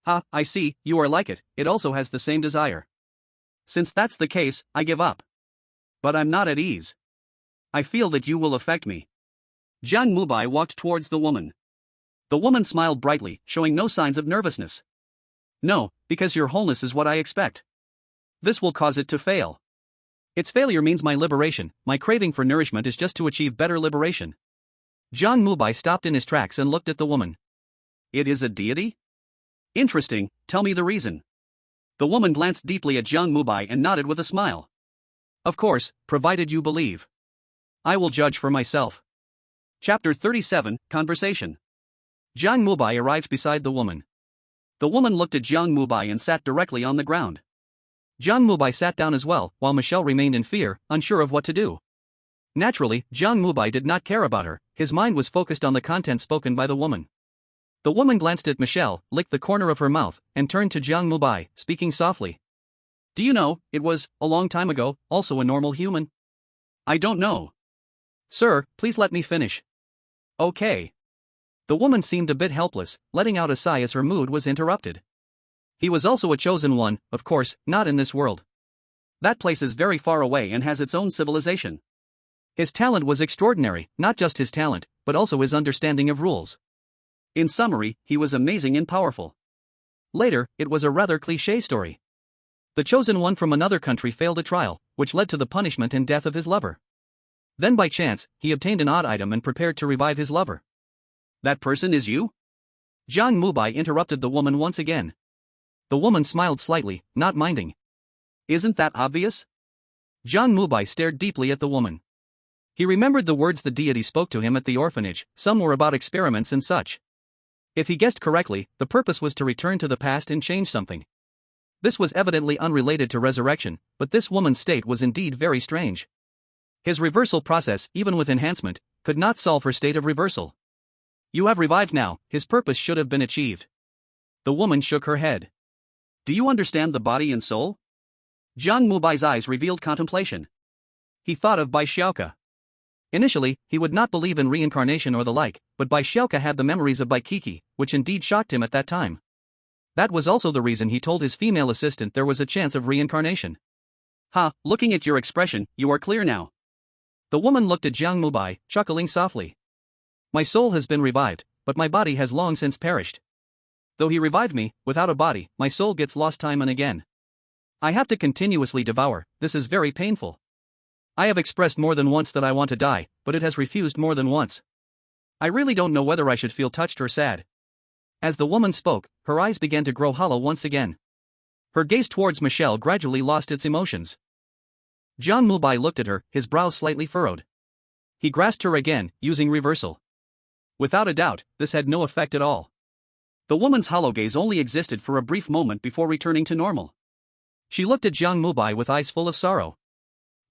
I see, you are like it, it also has the same desire. Since that's the case, I give up. But I'm not at ease. I feel that you will affect me. Jiang Mubai walked towards the woman. The woman smiled brightly, showing no signs of nervousness. No, because your wholeness is what I expect. This will cause it to fail. Its failure means my liberation, my craving for nourishment is just to achieve better liberation. Jiang Mubai stopped in his tracks and looked at the woman. It is a deity? Interesting, tell me the reason. The woman glanced deeply at Jiang Mubai and nodded with a smile. Of course, provided you believe. I will judge for myself. Chapter 37, Conversation. Jiang Mubai arrived beside the woman. The woman looked at Jiang Mubai and sat directly on the ground. Jiang Mubai sat down as well, while Michelle remained in fear, unsure of what to do. Naturally, Jiang Mubai did not care about her, his mind was focused on the content spoken by the woman. The woman glanced at Michelle, licked the corner of her mouth, and turned to Jiang Mubai, speaking softly. Do you know, it was, a long time ago, also a normal human? I don't know. Sir, please let me finish. Okay. The woman seemed a bit helpless, letting out a sigh as her mood was interrupted. He was also a chosen one, of course, not in this world. That place is very far away and has its own civilization. His talent was extraordinary, not just his talent, but also his understanding of rules. In summary, he was amazing and powerful. Later, it was a rather cliché story. The chosen one from another country failed a trial, which led to the punishment and death of his lover. Then by chance, he obtained an odd item and prepared to revive his lover. That person is you? Jiang Mubai interrupted the woman once again. The woman smiled slightly, not minding. Isn't that obvious? Jiang Mubai stared deeply at the woman. He remembered the words the deity spoke to him at the orphanage, some were about experiments and such. If he guessed correctly, the purpose was to return to the past and change something. This was evidently unrelated to resurrection, but this woman's state was indeed very strange. His reversal process, even with enhancement, could not solve her state of reversal. You have revived now, his purpose should have been achieved. The woman shook her head. Do you understand the body and soul? Jiang Mubai's eyes revealed contemplation. He thought of Bai Xiaoke. Initially, he would not believe in reincarnation or the like, but Bai Xiaoke had the memories of Bai Kiki, which indeed shocked him at that time. That was also the reason he told his female assistant there was a chance of reincarnation. Looking at your expression, you are clear now. The woman looked at Jiang Mubai, chuckling softly. My soul has been revived, but my body has long since perished. Though he revived me, without a body, my soul gets lost time and again. I have to continuously devour, this is very painful. I have expressed more than once that I want to die, but it has refused more than once. I really don't know whether I should feel touched or sad. As the woman spoke, her eyes began to grow hollow once again. Her gaze towards Michelle gradually lost its emotions. Jiang Mubai looked at her, his brows slightly furrowed. He grasped her again, using reversal. Without a doubt, this had no effect at all. The woman's hollow gaze only existed for a brief moment before returning to normal. She looked at Jiang Mubai with eyes full of sorrow.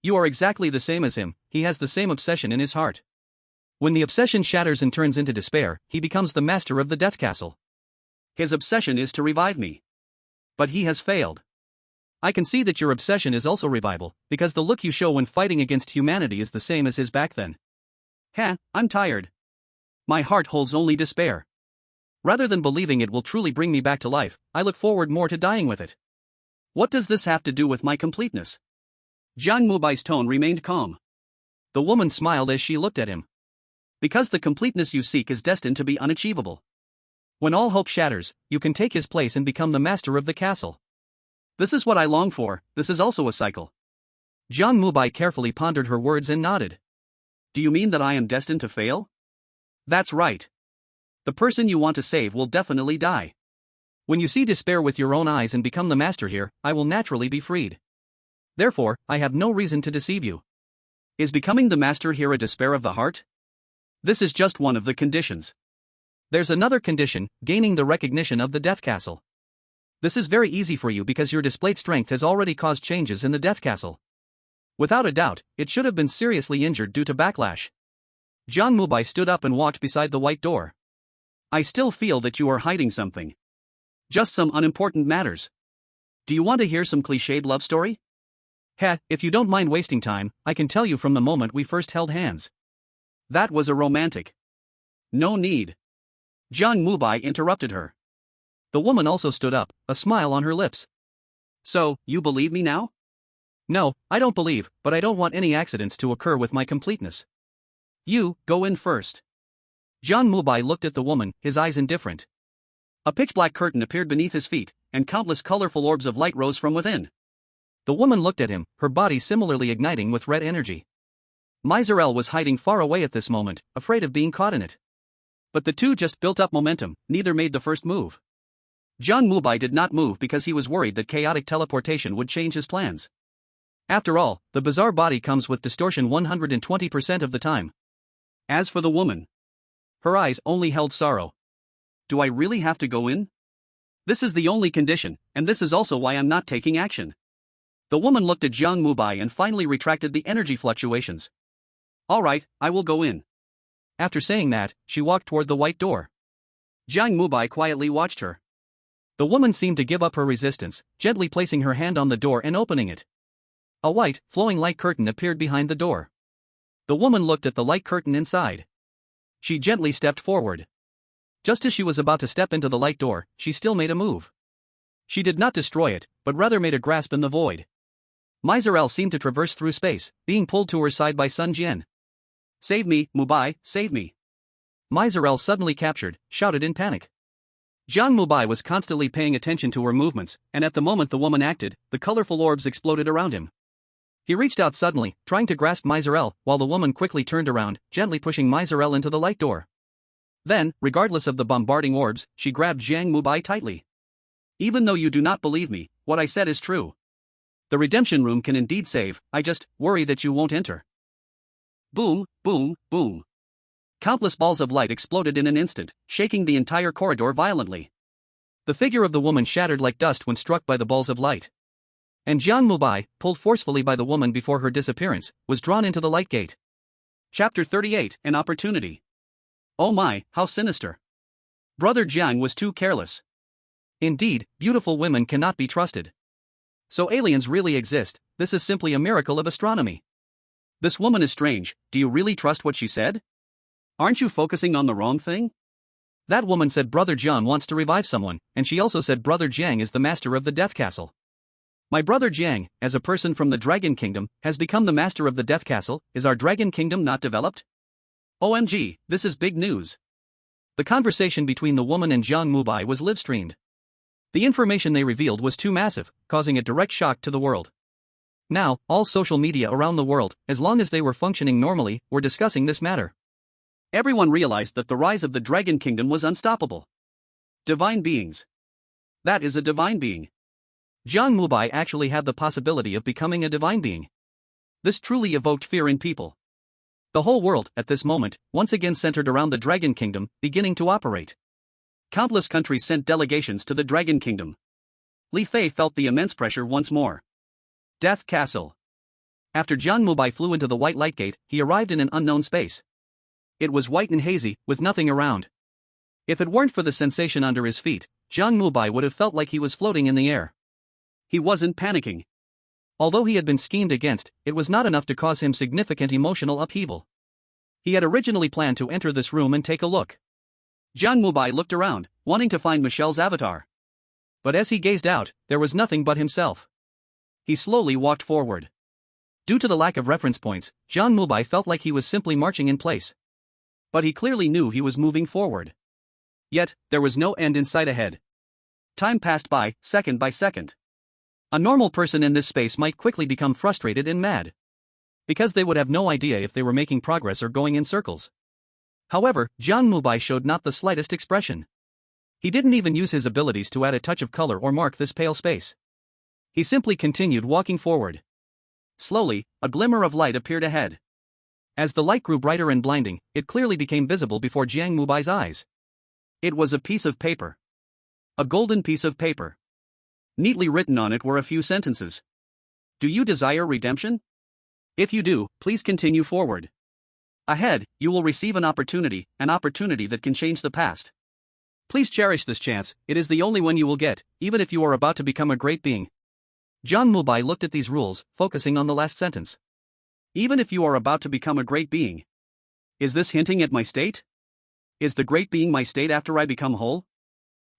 You are exactly the same as him, he has the same obsession in his heart. When the obsession shatters and turns into despair, he becomes the master of the death castle. His obsession is to revive me. But he has failed. I can see that your obsession is also revival, because the look you show when fighting against humanity is the same as his back then. I'm tired. My heart holds only despair. Rather than believing it will truly bring me back to life, I look forward more to dying with it. What does this have to do with my completeness? Jiang Mubai's tone remained calm. The woman smiled as she looked at him. Because the completeness you seek is destined to be unachievable. When all hope shatters, you can take his place and become the master of the castle. This is what I long for, this is also a cycle. Jiang Mubai carefully pondered her words and nodded. Do you mean that I am destined to fail? That's right. The person you want to save will definitely die. When you see despair with your own eyes and become the master here, I will naturally be freed. Therefore, I have no reason to deceive you. Is becoming the master here a despair of the heart? This is just one of the conditions. There's another condition, gaining the recognition of the Death Castle. This is very easy for you because your displayed strength has already caused changes in the Death Castle. Without a doubt, it should have been seriously injured due to backlash. Jiang Mubai stood up and walked beside the white door. I still feel that you are hiding something. Just some unimportant matters. Do you want to hear some cliched love story? If you don't mind wasting time, I can tell you from the moment we first held hands. That was a romantic. No need. Jiang Mubai interrupted her. The woman also stood up, a smile on her lips. So, you believe me now? No, I don't believe, but I don't want any accidents to occur with my completeness. You, go in first. Jiang Mubai looked at the woman, his eyes indifferent. A pitch-black curtain appeared beneath his feet, and countless colorful orbs of light rose from within. The woman looked at him, her body similarly igniting with red energy. Miserel was hiding far away at this moment, afraid of being caught in it. But the two just built up momentum, neither made the first move. Jiang Mubai did not move because he was worried that chaotic teleportation would change his plans. After all, the bizarre body comes with distortion 120% of the time. As for the woman, her eyes only held sorrow. Do I really have to go in? This is the only condition, and this is also why I'm not taking action. The woman looked at Jiang Mubai and finally retracted the energy fluctuations. All right, I will go in. After saying that, she walked toward the white door. Jiang Mubai quietly watched her. The woman seemed to give up her resistance, gently placing her hand on the door and opening it. A white, flowing light curtain appeared behind the door. The woman looked at the light curtain inside. She gently stepped forward. Just as she was about to step into the light door, she still made a move. She did not destroy it, but rather made a grasp in the void. Miserel seemed to traverse through space, being pulled to her side by Sun Jian. Save me, Mubai, save me. Miserel suddenly captured, shouted in panic. Jiang Mubai was constantly paying attention to her movements, and at the moment the woman acted, the colorful orbs exploded around him. He reached out suddenly, trying to grasp Miserel, while the woman quickly turned around, gently pushing Miserel into the light door. Then, regardless of the bombarding orbs, she grabbed Jiang Mubai tightly. Even though you do not believe me, what I said is true. The redemption room can indeed save, I just worry that you won't enter. Boom, boom, boom. Countless balls of light exploded in an instant, shaking the entire corridor violently. The figure of the woman shattered like dust when struck by the balls of light. And Jiang Mubai, pulled forcefully by the woman before her disappearance, was drawn into the light gate. Chapter 38, An Opportunity. Oh my, how sinister. Brother Jiang was too careless. Indeed, beautiful women cannot be trusted. So aliens really exist, this is simply a miracle of astronomy. This woman is strange, do you really trust what she said? Aren't you focusing on the wrong thing? That woman said Brother Jiang wants to revive someone, and she also said Brother Jiang is the master of the Death Castle. My brother Jiang, as a person from the Dragon Kingdom, has become the master of the Death Castle. Is our Dragon Kingdom not developed? OMG, this is big news. The conversation between the woman and Jiang Mubai was live-streamed. The information they revealed was too massive, causing a direct shock to the world. Now, all social media around the world, as long as they were functioning normally, were discussing this matter. Everyone realized that the rise of the Dragon Kingdom was unstoppable. Divine beings. That is a divine being. Jiang Mubai actually had the possibility of becoming a divine being. This truly evoked fear in people. The whole world, at this moment, once again centered around the Dragon Kingdom, beginning to operate. Countless countries sent delegations to the Dragon Kingdom. Li Fei felt the immense pressure once more. Death Castle. After Jiang Mubai flew into the white light gate, he arrived in an unknown space. It was white and hazy, with nothing around. If it weren't for the sensation under his feet, Jiang Mubai would have felt like he was floating in the air. He wasn't panicking. Although he had been schemed against, it was not enough to cause him significant emotional upheaval. He had originally planned to enter this room and take a look. Jiang Mubai looked around, wanting to find Michelle's avatar. But as he gazed out, there was nothing but himself. He slowly walked forward. Due to the lack of reference points, Jiang Mubai felt like he was simply marching in place. But he clearly knew he was moving forward. Yet, there was no end in sight ahead. Time passed by, second by second. A normal person in this space might quickly become frustrated and mad. Because they would have no idea if they were making progress or going in circles. However, Jiang Mubai showed not the slightest expression. He didn't even use his abilities to add a touch of color or mark this pale space. He simply continued walking forward. Slowly, a glimmer of light appeared ahead. As the light grew brighter and blinding, it clearly became visible before Jiang Mubai's eyes. It was a piece of paper. A golden piece of paper. Neatly written on it were a few sentences. Do you desire redemption? If you do, please continue forward. Ahead, you will receive an opportunity that can change the past. Please cherish this chance, it is the only one you will get, even if you are about to become a great being. Jiang Mubai looked at these rules, focusing on the last sentence. Even if you are about to become a great being. Is this hinting at my state? Is the great being my state after I become whole?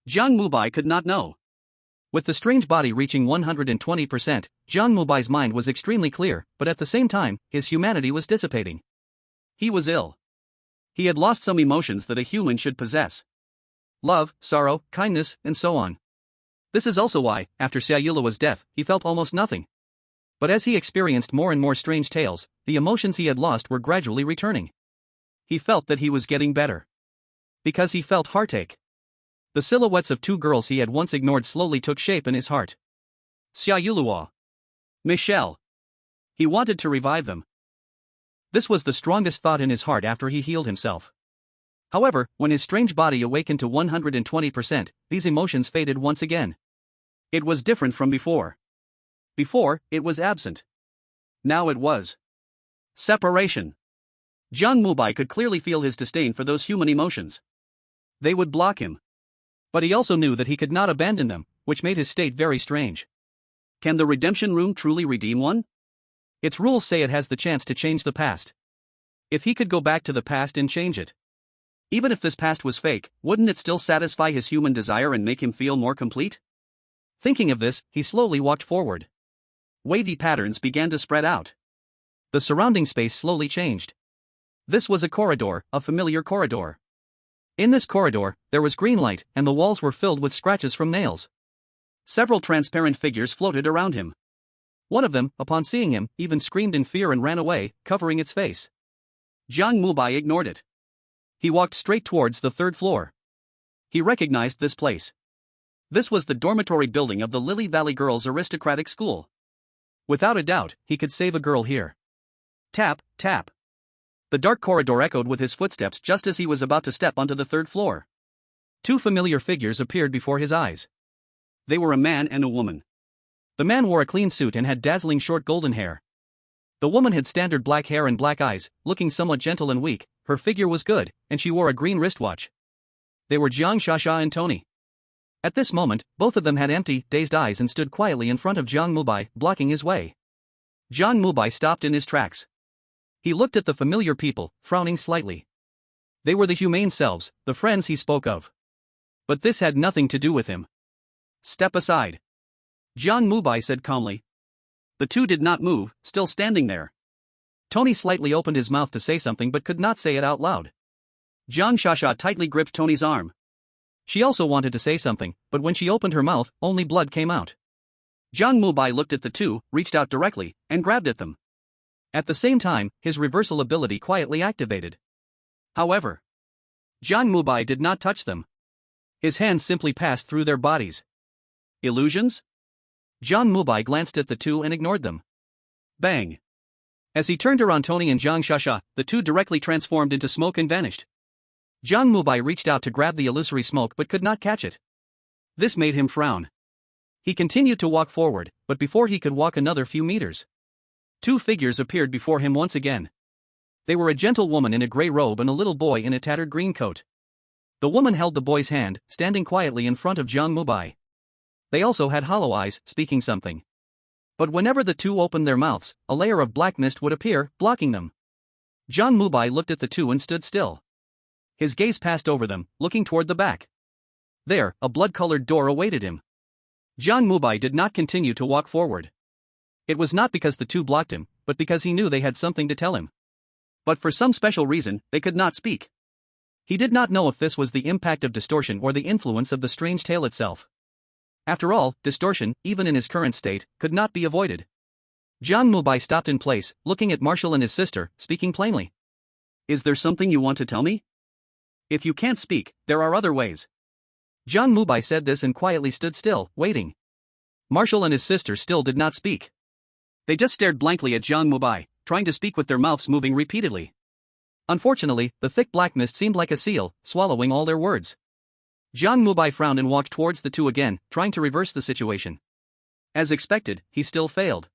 Jiang Mubai could not know. With the strange body reaching 120%, Jiang Mubai's mind was extremely clear, but at the same time, his humanity was dissipating. He was ill. He had lost some emotions that a human should possess. Love, sorrow, kindness, and so on. This is also why, after Xiaoyuluo's death, he felt almost nothing. But as he experienced more and more strange tales, the emotions he had lost were gradually returning. He felt that he was getting better. Because he felt heartache. The silhouettes of two girls he had once ignored slowly took shape in his heart. Xiaoyuluo. Michelle. He wanted to revive them. This was the strongest thought in his heart after he healed himself. However, when his strange body awakened to 120%, these emotions faded once again. It was different from before. Before, it was absent. Now it was separation. Jiang Mubai could clearly feel his disdain for those human emotions. They would block him. But he also knew that he could not abandon them, which made his state very strange. Can the redemption room truly redeem one? Its rules say it has the chance to change the past. If he could go back to the past and change it. Even if this past was fake, wouldn't it still satisfy his human desire and make him feel more complete? Thinking of this, he slowly walked forward. Wavy patterns began to spread out. The surrounding space slowly changed. This was a corridor, a familiar corridor. In this corridor, there was green light, and the walls were filled with scratches from nails. Several transparent figures floated around him. One of them, upon seeing him, even screamed in fear and ran away, covering its face. Jiang Mubai ignored it. He walked straight towards the third floor. He recognized this place. This was the dormitory building of the Lily Valley Girls Aristocratic School. Without a doubt, he could save a girl here. Tap, tap. The dark corridor echoed with his footsteps just as he was about to step onto the third floor. Two familiar figures appeared before his eyes. They were a man and a woman. The man wore a clean suit and had dazzling short golden hair. The woman had standard black hair and black eyes, looking somewhat gentle and weak. Her figure was good, and she wore a green wristwatch. They were Jiang Mubai and Tony. At this moment, both of them had empty, dazed eyes and stood quietly in front of Jiang Mubai, blocking his way. Jiang Mubai stopped in his tracks. He looked at the familiar people, frowning slightly. They were the humane selves, the friends he spoke of. But this had nothing to do with him. Step aside. Jiang Mubai said calmly. The two did not move, still standing there. Tony slightly opened his mouth to say something but could not say it out loud. Jiang Mubai tightly gripped Tony's arm. She also wanted to say something, but when she opened her mouth, only blood came out. Jiang Mubai looked at the two, reached out directly, and grabbed at them. At the same time, his reversal ability quietly activated. However, Jiang Mubai did not touch them. His hands simply passed through their bodies. Illusions? Jiang Mubai glanced at the two and ignored them. Bang! As he turned around Tony and Jiang Mubai, the two directly transformed into smoke and vanished. Jiang Mubai reached out to grab the illusory smoke but could not catch it. This made him frown. He continued to walk forward, but before he could walk another few meters, two figures appeared before him once again. They were a gentle woman in a gray robe and a little boy in a tattered green coat. The woman held the boy's hand, standing quietly in front of Jiang Mubai. They also had hollow eyes, speaking something. But whenever the two opened their mouths, a layer of black mist would appear, blocking them. Jiang Mubai looked at the two and stood still. His gaze passed over them, looking toward the back. There, a blood-colored door awaited him. Jiang Mubai did not continue to walk forward. It was not because the two blocked him, but because he knew they had something to tell him. But for some special reason, they could not speak. He did not know if this was the impact of distortion or the influence of the strange tale itself. After all, distortion, even in his current state, could not be avoided. Jiang Mubai stopped in place, looking at Marshall and his sister, speaking plainly. Is there something you want to tell me? If you can't speak, there are other ways. Jiang Mubai said this and quietly stood still, waiting. Marshall and his sister still did not speak. They just stared blankly at Jiang Mubai, trying to speak with their mouths moving repeatedly. Unfortunately, the thick black mist seemed like a seal, swallowing all their words. Jiang Mubai frowned and walked towards the two again, trying to reverse the situation. As expected, he still failed.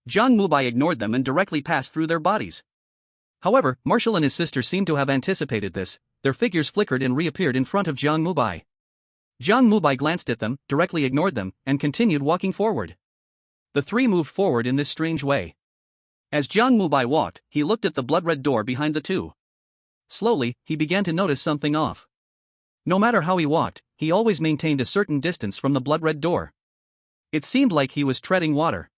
Jiang Mubai ignored them and directly passed through their bodies. However, Marshall and his sister seemed to have anticipated this. Their figures flickered and reappeared in front of Jiang Mubai. Jiang Mubai glanced at them, directly ignored them, and continued walking forward. The three moved forward in this strange way. As Jiang Mubai walked, he looked at the blood-red door behind the two. Slowly, he began to notice something off. No matter how he walked, he always maintained a certain distance from the blood-red door. It seemed like he was treading water.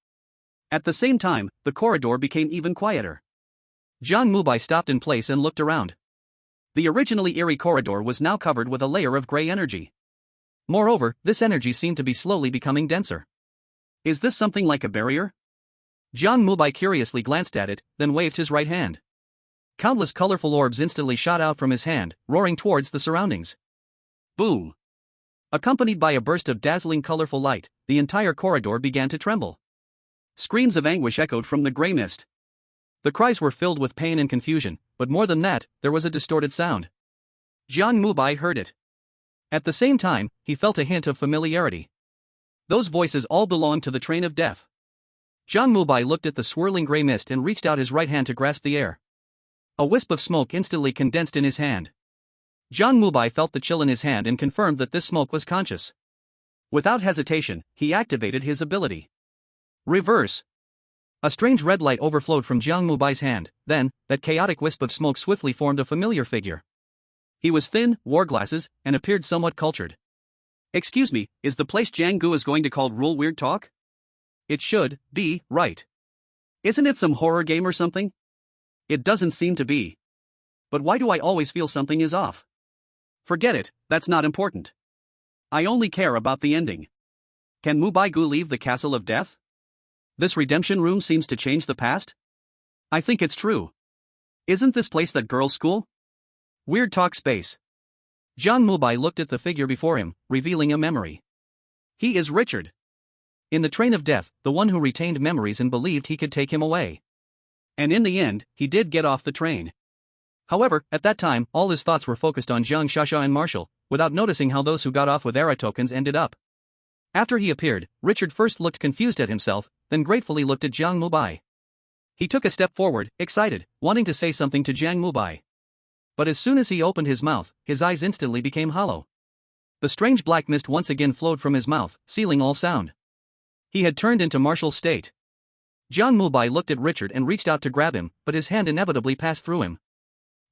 At the same time, the corridor became even quieter. Jiang Mubai stopped in place and looked around. The originally eerie corridor was now covered with a layer of gray energy. Moreover, this energy seemed to be slowly becoming denser. Is this something like a barrier? Jiang Mubai curiously glanced at it, then waved his right hand. Countless colorful orbs instantly shot out from his hand, roaring towards the surroundings. Boom! Accompanied by a burst of dazzling colorful light, the entire corridor began to tremble. Screams of anguish echoed from the gray mist. The cries were filled with pain and confusion, but more than that, there was a distorted sound. Jiang Mubai heard it. At the same time, he felt a hint of familiarity. Those voices all belonged to the train of death. Jiang Mubai looked at the swirling gray mist and reached out his right hand to grasp the air. A wisp of smoke instantly condensed in his hand. Jiang Mubai felt the chill in his hand and confirmed that this smoke was conscious. Without hesitation, he activated his ability. Reverse. A strange red light overflowed from Jiang Mubai's hand, then, that chaotic wisp of smoke swiftly formed a familiar figure. He was thin, wore glasses, and appeared somewhat cultured. Excuse me, is the place Jiang Gu is going to call Rule Weird Talk? It should be, right? Isn't it some horror game or something? It doesn't seem to be. But why do I always feel something is off? Forget it, that's not important. I only care about the ending. Can Mubai Gu leave the Castle of Death? This redemption room seems to change the past? I think it's true. Isn't this place that girl's school? Weird Talk Space. Jiang Mubai looked at the figure before him, revealing a memory. He is Richard. in the train of death, the one who retained memories and believed he could take him away. And in the end, he did get off the train. However, at that time, all his thoughts were focused on Jiang Shasha and Marshall, without noticing how those who got off with era tokens ended up. After he appeared, Richard first looked confused at himself, then gratefully looked at Jiang Mubai. He took a step forward, excited, wanting to say something to Jiang Mubai. But as soon as he opened his mouth, his eyes instantly became hollow. The strange black mist once again flowed from his mouth, sealing all sound. He had turned into Marshall's state. Jiang Mubai looked at Richard and reached out to grab him, but his hand inevitably passed through him.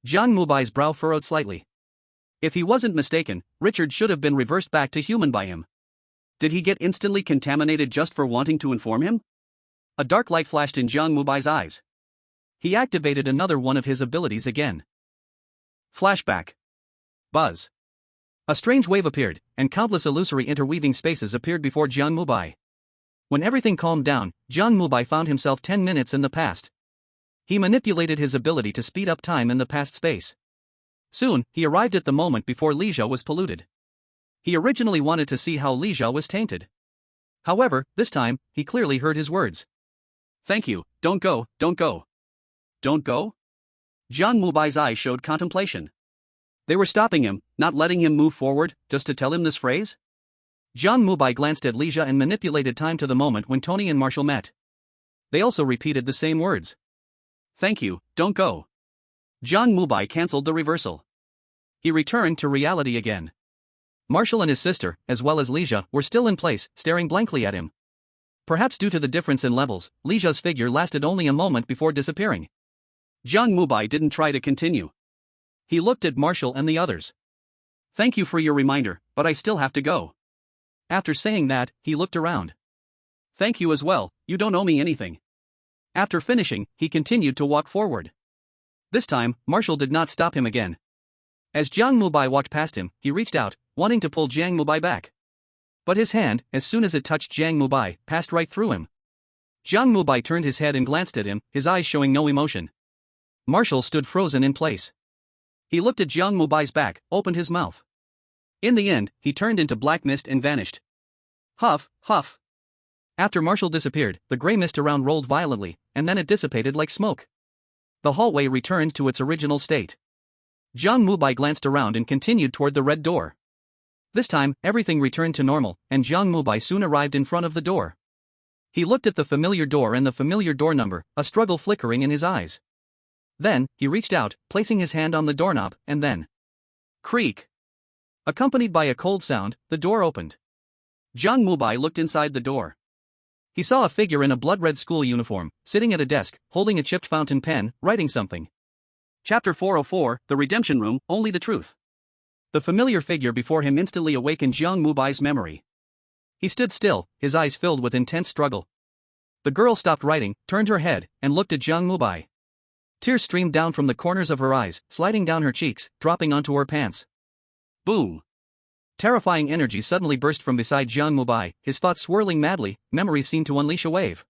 Jiang Mubai's brow furrowed slightly. If he wasn't mistaken, Richard should have been reversed back to human by him. Did he get instantly contaminated just for wanting to inform him? A dark light flashed in Jiang Mubai's eyes. He activated another one of his abilities again. Flashback. Buzz. A strange wave appeared, and countless illusory interweaving spaces appeared before Jiang Mubai. When everything calmed down, Jiang Mubai found himself 10 minutes in the past. He manipulated his ability to speed up time in the past space. Soon, he arrived at the moment before Lizhao was polluted. He originally wanted to see how Lizhao was tainted. However, this time, he clearly heard his words. Thank you, don't go, don't go. Don't go? Jiang Mubai's eyes showed contemplation. They were stopping him, not letting him move forward, just to tell him this phrase? Jiang Mubai glanced at Lizhao and manipulated time to the moment when Tony and Marshall met. They also repeated the same words. Thank you, don't go. Jiang Mubai cancelled the reversal. He returned to reality again. Marshall and his sister, as well as Lizhao, were still in place, staring blankly at him. Perhaps due to the difference in levels, Lizhao's figure lasted only a moment before disappearing. Jiang Mubai didn't try to continue. He looked at Marshall and the others. Thank you for your reminder, but I still have to go. After saying that, he looked around. Thank you as well, you don't owe me anything. After finishing, he continued to walk forward. This time, Marshall did not stop him again. As Jiang Mubai walked past him, he reached out, wanting to pull Jiang Mubai back. But his hand, as soon as it touched Jiang Mubai, passed right through him. Jiang Mubai turned his head and glanced at him, his eyes showing no emotion. Marshall stood frozen in place. He looked at Jiang Mubai's back, opened his mouth. In the end, he turned into black mist and vanished. Huff, huff. After Marshall disappeared, the gray mist around rolled violently, and then it dissipated like smoke. The hallway returned to its original state. Jiang Mubai glanced around and continued toward the red door. This time, everything returned to normal, and Jiang Mubai soon arrived in front of the door. He looked at the familiar door and the familiar door number, a struggle flickering in his eyes. Then, he reached out, placing his hand on the doorknob, and then... creak! Accompanied by a cold sound, the door opened. Jiang Mubai looked inside the door. He saw a figure in a blood-red school uniform, sitting at a desk, holding a chipped fountain pen, writing something. Chapter 404, The Redemption Room, Only the Truth. The familiar figure before him instantly awakened Jiang Mubai's memory. He stood still, his eyes filled with intense struggle. The girl stopped writing, turned her head, and looked at Jiang Mubai. Tears streamed down from the corners of her eyes, sliding down her cheeks, dropping onto her pants. Boom! Terrifying energy suddenly burst from beside Jiang Mubai, his thoughts swirling madly, memories seemed to unleash a wave.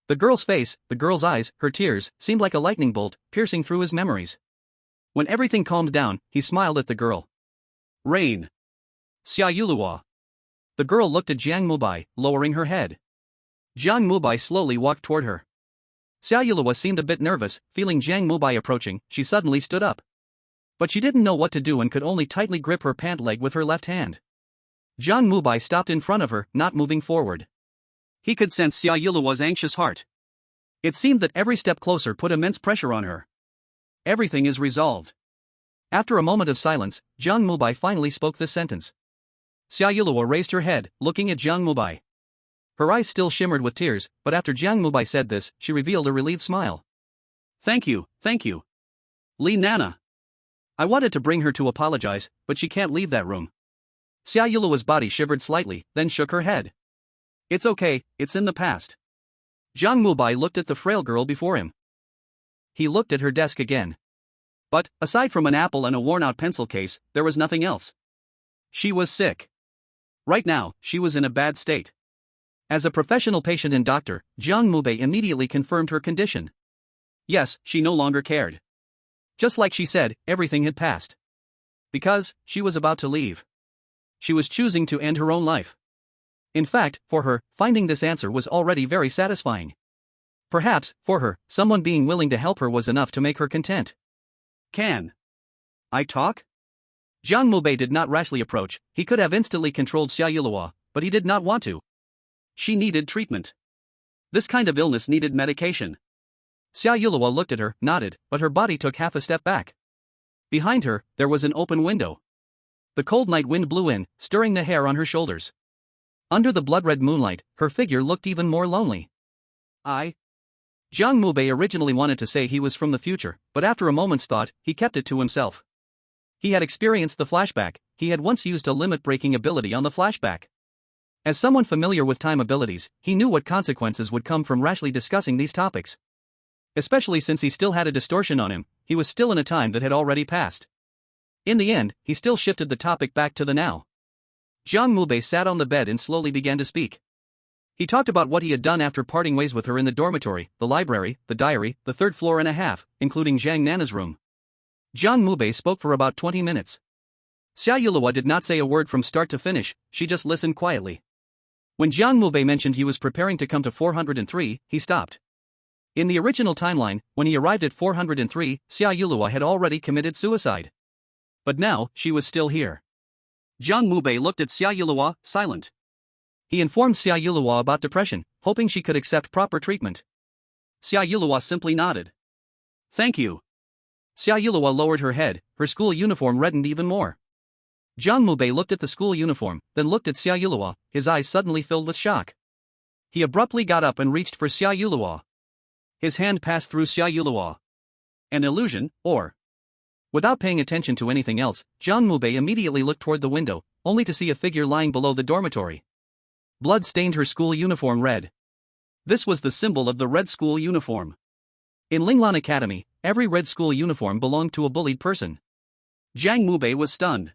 The girl's face, the girl's eyes, her tears, seemed like a lightning bolt, piercing through his memories. When everything calmed down, he smiled at the girl. Rain. Xia Yuluo. The girl looked at Jiang Mubai, lowering her head. Jiang Mubai slowly walked toward her. Xia Yuluo seemed a bit nervous, feeling Jiang Mubai approaching, she suddenly stood up. But she didn't know what to do and could only tightly grip her pant leg with her left hand. Jiang Mubai stopped in front of her, not moving forward. He could sense Xia Yuluo's anxious heart. It seemed that every step closer put immense pressure on her. Everything is resolved. After a moment of silence, Jiang Mubai finally spoke this sentence. Xia Yuluo raised her head, looking at Jiang Mubai. Her eyes still shimmered with tears, but after Jiang Mubai said this, she revealed a relieved smile. Thank you, Li Nana. I wanted to bring her to apologize, but she can't leave that room. Xia Yuluo's body shivered slightly, then shook her head. It's okay, it's in the past. Jiang Mubai looked at the frail girl before him. He looked at her desk again. But, aside from an apple and a worn-out pencil case, there was nothing else. She was sick. Right now, she was in a bad state. As a professional patient and doctor, Jiang Mubai immediately confirmed her condition. Yes, she no longer cared. Just like she said, everything had passed. Because, she was about to leave. She was choosing to end her own life. In fact, for her, finding this answer was already very satisfying. Perhaps, for her, someone being willing to help her was enough to make her content. Can I talk? Jiang Mubai did not rashly approach. He could have instantly controlled Xia Yulihua, but he did not want to. She needed treatment. This kind of illness needed medication. Xia Yulihua looked at her, nodded, but her body took half a step back. Behind her, there was an open window. The cold night wind blew in, stirring the hair on her shoulders. Under the blood-red moonlight, her figure looked even more lonely. Jiang Mubai originally wanted to say he was from the future, but after a moment's thought, he kept it to himself. He had experienced the flashback. He had once used a limit-breaking ability on the flashback. As someone familiar with time abilities, he knew what consequences would come from rashly discussing these topics. Especially since he still had a distortion on him, he was still in a time that had already passed. In the end, he still shifted the topic back to the now. Jiang Mubai sat on the bed and slowly began to speak. He talked about what he had done after parting ways with her in the dormitory, the library, the diary, the third floor and a half, including Zhang Nana's room. Jiang Mubai spoke for about 20 minutes. Xia Yulihua did not say a word from start to finish, she just listened quietly. When Jiang Mubai mentioned he was preparing to come to 403, he stopped. In the original timeline, when he arrived at 403, Xia Yulihua had already committed suicide. But now, she was still here. Jiang Mubai looked at Xia Yulihua, silent. He informed Xia Yulihua about depression, hoping she could accept proper treatment. Xia Yulihua simply nodded. Thank you. Xia Yulihua lowered her head, her school uniform reddened even more. Jiang Mubai looked at the school uniform, then looked at Xia Yulihua, his eyes suddenly filled with shock. He abruptly got up and reached for Xia Yulihua. His hand passed through Xia Yulihua. An illusion, or? Without paying attention to anything else, Jiang Mubai immediately looked toward the window, only to see a figure lying below the dormitory. Blood stained her school uniform red. This was the symbol of the red school uniform. In Linglan Academy, every red school uniform belonged to a bullied person. Jiang Mubai was stunned.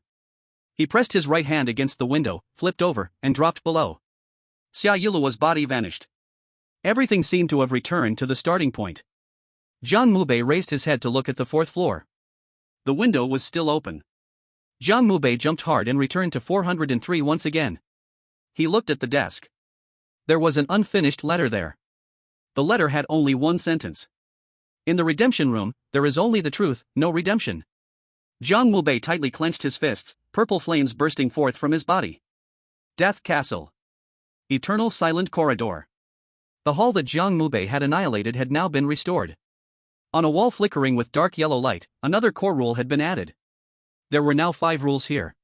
He pressed his right hand against the window, flipped over, and dropped below. Xia Yulihua's body vanished. Everything seemed to have returned to the starting point. Jiang Mubai raised his head to look at the fourth floor. The window was still open. Jiang Mubai jumped hard and returned to 403 once again. He looked at the desk. There was an unfinished letter there. The letter had only one sentence. In the redemption room, there is only the truth, no redemption. Jiang Mubai tightly clenched his fists, purple flames bursting forth from his body. Death Castle. Eternal silent corridor. The hall that Jiang Mubai had annihilated had now been restored. On a wall flickering with dark yellow light, another core rule had been added. There were now 5 rules here.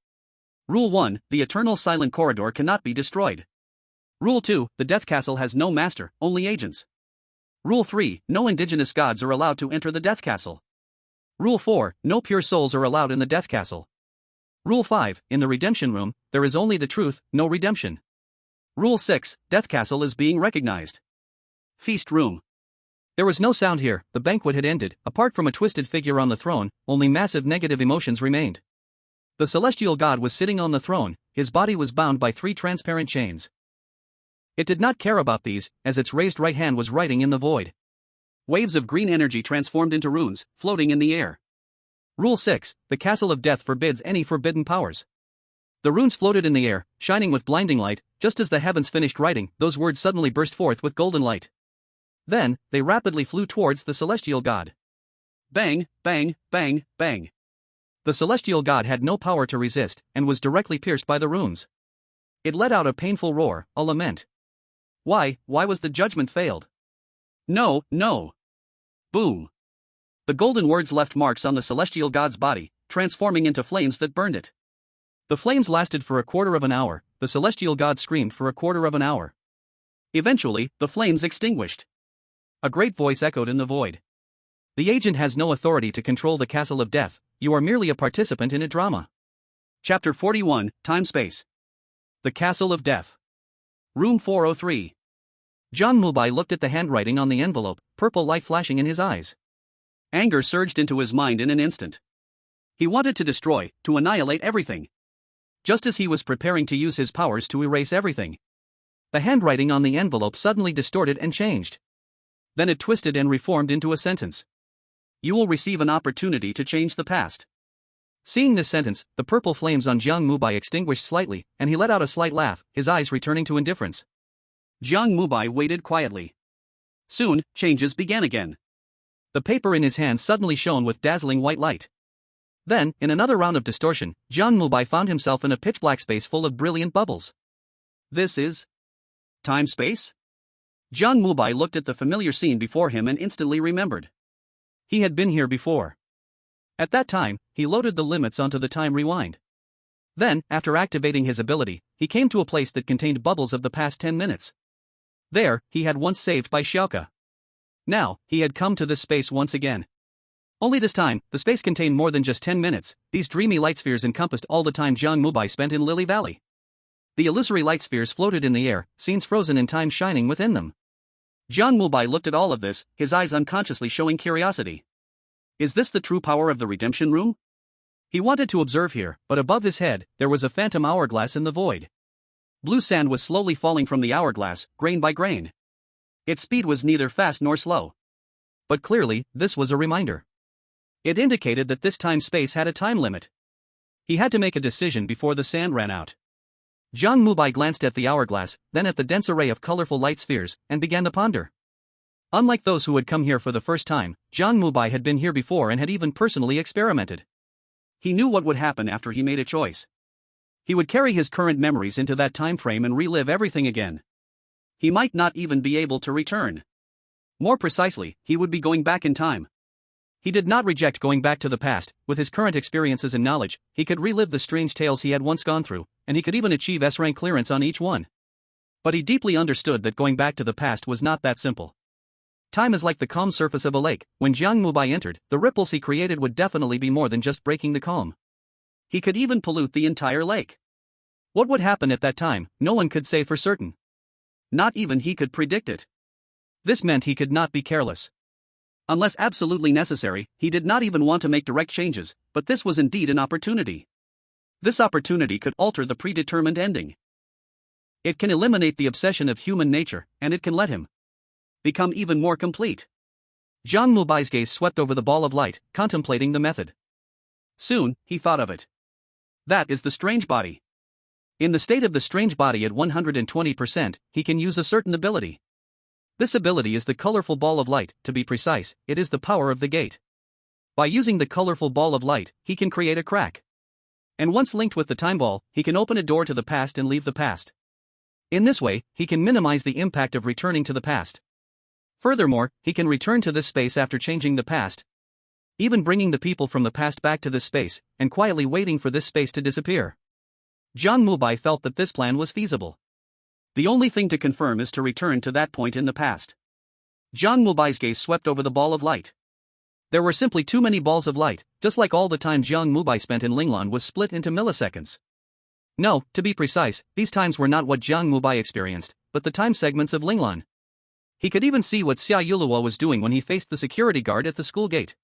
Rule 1, the eternal silent corridor cannot be destroyed. Rule 2, the Death Castle has no master, only agents. Rule 3, no indigenous gods are allowed to enter the Death Castle. Rule 4, no pure souls are allowed in the Death Castle. Rule 5, in the redemption room, there is only the truth, no redemption. Rule 6, Death Castle is being recognized. Feast room. There was no sound here, the banquet had ended, apart from a twisted figure on the throne, only massive negative emotions remained. The celestial god was sitting on the throne, his body was bound by 3 transparent chains. It did not care about these, as its raised right hand was writing in the void. Waves of green energy transformed into runes, floating in the air. Rule 6, the Castle of Death forbids any forbidden powers. The runes floated in the air, shining with blinding light. Just as the heavens finished writing, those words suddenly burst forth with golden light. Then, they rapidly flew towards the celestial god. Bang, bang, bang, bang. The celestial god had no power to resist, and was directly pierced by the runes. It let out a painful roar, a lament. Why was the judgment failed? No, no. Boom. The golden words left marks on the celestial god's body, transforming into flames that burned it. The flames lasted for a quarter of an hour, the celestial god screamed for a quarter of an hour. Eventually, the flames extinguished. A great voice echoed in the void. The agent has no authority to control the Castle of Death, you are merely a participant in a drama. Chapter 41, Time-Space. The Castle of Death. Room 403. Jiang Mubai looked at the handwriting on the envelope, purple light flashing in his eyes. Anger surged into his mind in an instant. He wanted to destroy, to annihilate everything. Just as he was preparing to use his powers to erase everything. The handwriting on the envelope suddenly distorted and changed. Then it twisted and reformed into a sentence. You will receive an opportunity to change the past. Seeing this sentence, the purple flames on Jiang Mubai extinguished slightly, and he let out a slight laugh, his eyes returning to indifference. Jiang Mubai waited quietly. Soon, changes began again. The paper in his hand suddenly shone with dazzling white light. Then, in another round of distortion, Jiang Mubai found himself in a pitch-black space full of brilliant bubbles. This is time-space? Jiang Mubai looked at the familiar scene before him and instantly remembered. He had been here before. At that time, he loaded the limits onto the time rewind. Then, after activating his ability, he came to a place that contained bubbles of the past 10 minutes. There, he had once saved by Xiaoke. Now, he had come to this space once again. Only this time, the space contained more than just 10 minutes, these dreamy light spheres encompassed all the time Jiang Mubai spent in Lily Valley. The illusory light spheres floated in the air, scenes frozen in time shining within them. Jiang Mubai looked at all of this, his eyes unconsciously showing curiosity. Is this the true power of the redemption room? He wanted to observe here, but above his head, there was a phantom hourglass in the void. Blue sand was slowly falling from the hourglass, grain by grain. Its speed was neither fast nor slow. But clearly, this was a reminder. It indicated that this time-space had a time limit. He had to make a decision before the sand ran out. Jiang Mubai glanced at the hourglass, then at the dense array of colorful light spheres, and began to ponder. Unlike those who had come here for the first time, Jiang Mubai had been here before and had even personally experimented. He knew what would happen after he made a choice. He would carry his current memories into that time frame and relive everything again. He might not even be able to return. More precisely, he would be going back in time. He did not reject going back to the past. With his current experiences and knowledge, he could relive the strange tales he had once gone through, and he could even achieve S-rank clearance on each one. But he deeply understood that going back to the past was not that simple. Time is like the calm surface of a lake. When Jiang Mubai entered, the ripples he created would definitely be more than just breaking the calm. He could even pollute the entire lake. What would happen at that time, no one could say for certain. Not even he could predict it. This meant he could not be careless. Unless absolutely necessary, he did not even want to make direct changes, but this was indeed an opportunity. This opportunity could alter the predetermined ending. It can eliminate the obsession of human nature, and it can let him become even more complete. Jiang Mubai's gaze swept over the ball of light, contemplating the method. Soon, he thought of it. That is the strange body. In the state of the strange body at 120%, he can use a certain ability. This ability is the colorful ball of light. To be precise, it is the power of the gate. By using the colorful ball of light, he can create a crack. And once linked with the time ball, he can open a door to the past and leave the past. In this way, he can minimize the impact of returning to the past. Furthermore, he can return to this space after changing the past, even bringing the people from the past back to this space, and quietly waiting for this space to disappear. Jiang Mubai felt that this plan was feasible. The only thing to confirm is to return to that point in the past. Jiang Mubai's gaze swept over the ball of light. There were simply too many balls of light, just like all the time Jiang Mubai spent in Linglan was split into milliseconds. No, to be precise, these times were not what Jiang Mubai experienced, but the time segments of Linglan. He could even see what Xia Yuluo was doing when he faced the security guard at the school gate.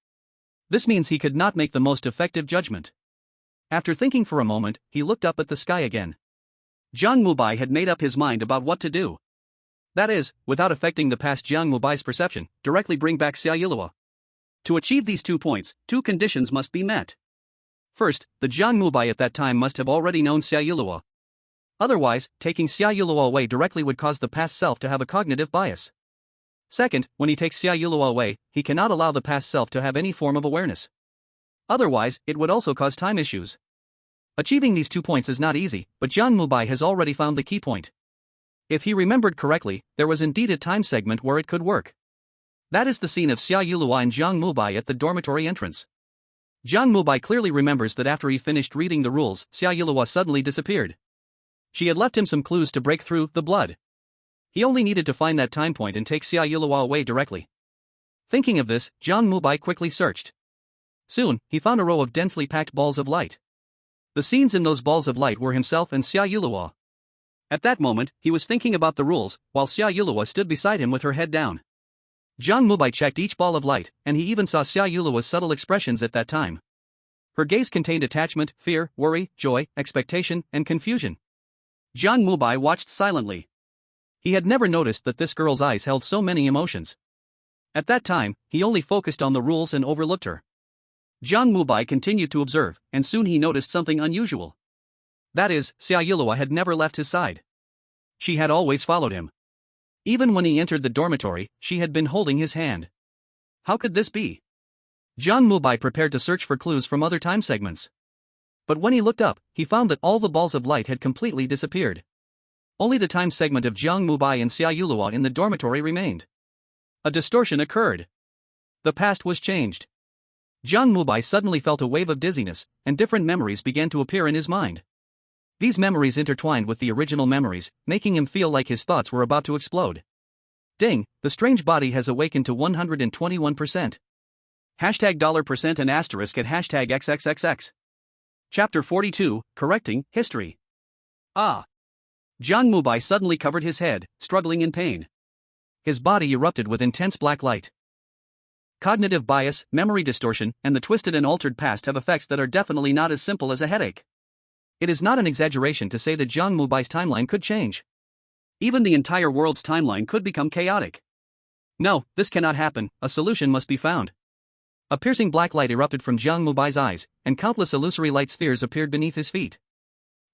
This means he could not make the most effective judgment. After thinking for a moment, he looked up at the sky again. Jiang Mubai had made up his mind about what to do. That is, without affecting the past Jiang Mubai's perception, directly bring back Xia Yuluo. To achieve these 2 points, 2 conditions must be met. First, the Jiang Mubai at that time must have already known Xia Yuluo. Otherwise, taking Xia Yuluo away directly would cause the past self to have a cognitive bias. Second, when he takes Xia Yuluo away, he cannot allow the past self to have any form of awareness. Otherwise, it would also cause time issues. Achieving these 2 points is not easy, but Jiang Mubai has already found the key point. If he remembered correctly, there was indeed a time segment where it could work. That is the scene of Xia Yuluo and Jiang Mubai at the dormitory entrance. Jiang Mubai clearly remembers that after he finished reading the rules, Xia Yuluo suddenly disappeared. She had left him some clues to break through the blood. He only needed to find that time point and take Xia Yuluo away directly. Thinking of this, Jiang Mubai quickly searched. Soon, he found a row of densely packed balls of light. The scenes in those balls of light were himself and Xia Yuluo. At that moment, he was thinking about the rules, while Xia Yuluo stood beside him with her head down. Jiang Mubai checked each ball of light, and he even saw Xia Yuluo's subtle expressions at that time. Her gaze contained attachment, fear, worry, joy, expectation, and confusion. Jiang Mubai watched silently. He had never noticed that this girl's eyes held so many emotions. At that time, he only focused on the rules and overlooked her. Jiang Mubai continued to observe, and soon he noticed something unusual. That is, Xia Yulua had never left his side. She had always followed him. Even when he entered the dormitory, she had been holding his hand. How could this be? Jiang Mubai prepared to search for clues from other time segments. But when he looked up, he found that all the balls of light had completely disappeared. Only the time segment of Jiang Mubai and Xia Yulua in the dormitory remained. A distortion occurred. The past was changed. Jiang Mubai suddenly felt a wave of dizziness, and different memories began to appear in his mind. These memories intertwined with the original memories, making him feel like his thoughts were about to explode. Ding, the strange body has awakened to 121%. $% and asterisk at #XXXX. Chapter 42, Correcting History. Ah! Jiang Mubai suddenly covered his head, struggling in pain. His body erupted with intense black light. Cognitive bias, memory distortion, and the twisted and altered past have effects that are definitely not as simple as a headache. It is not an exaggeration to say that Jiang Mubai's timeline could change. Even the entire world's timeline could become chaotic. No, this cannot happen, a solution must be found. A piercing black light erupted from Jiang Mubai's eyes, and countless illusory light spheres appeared beneath his feet.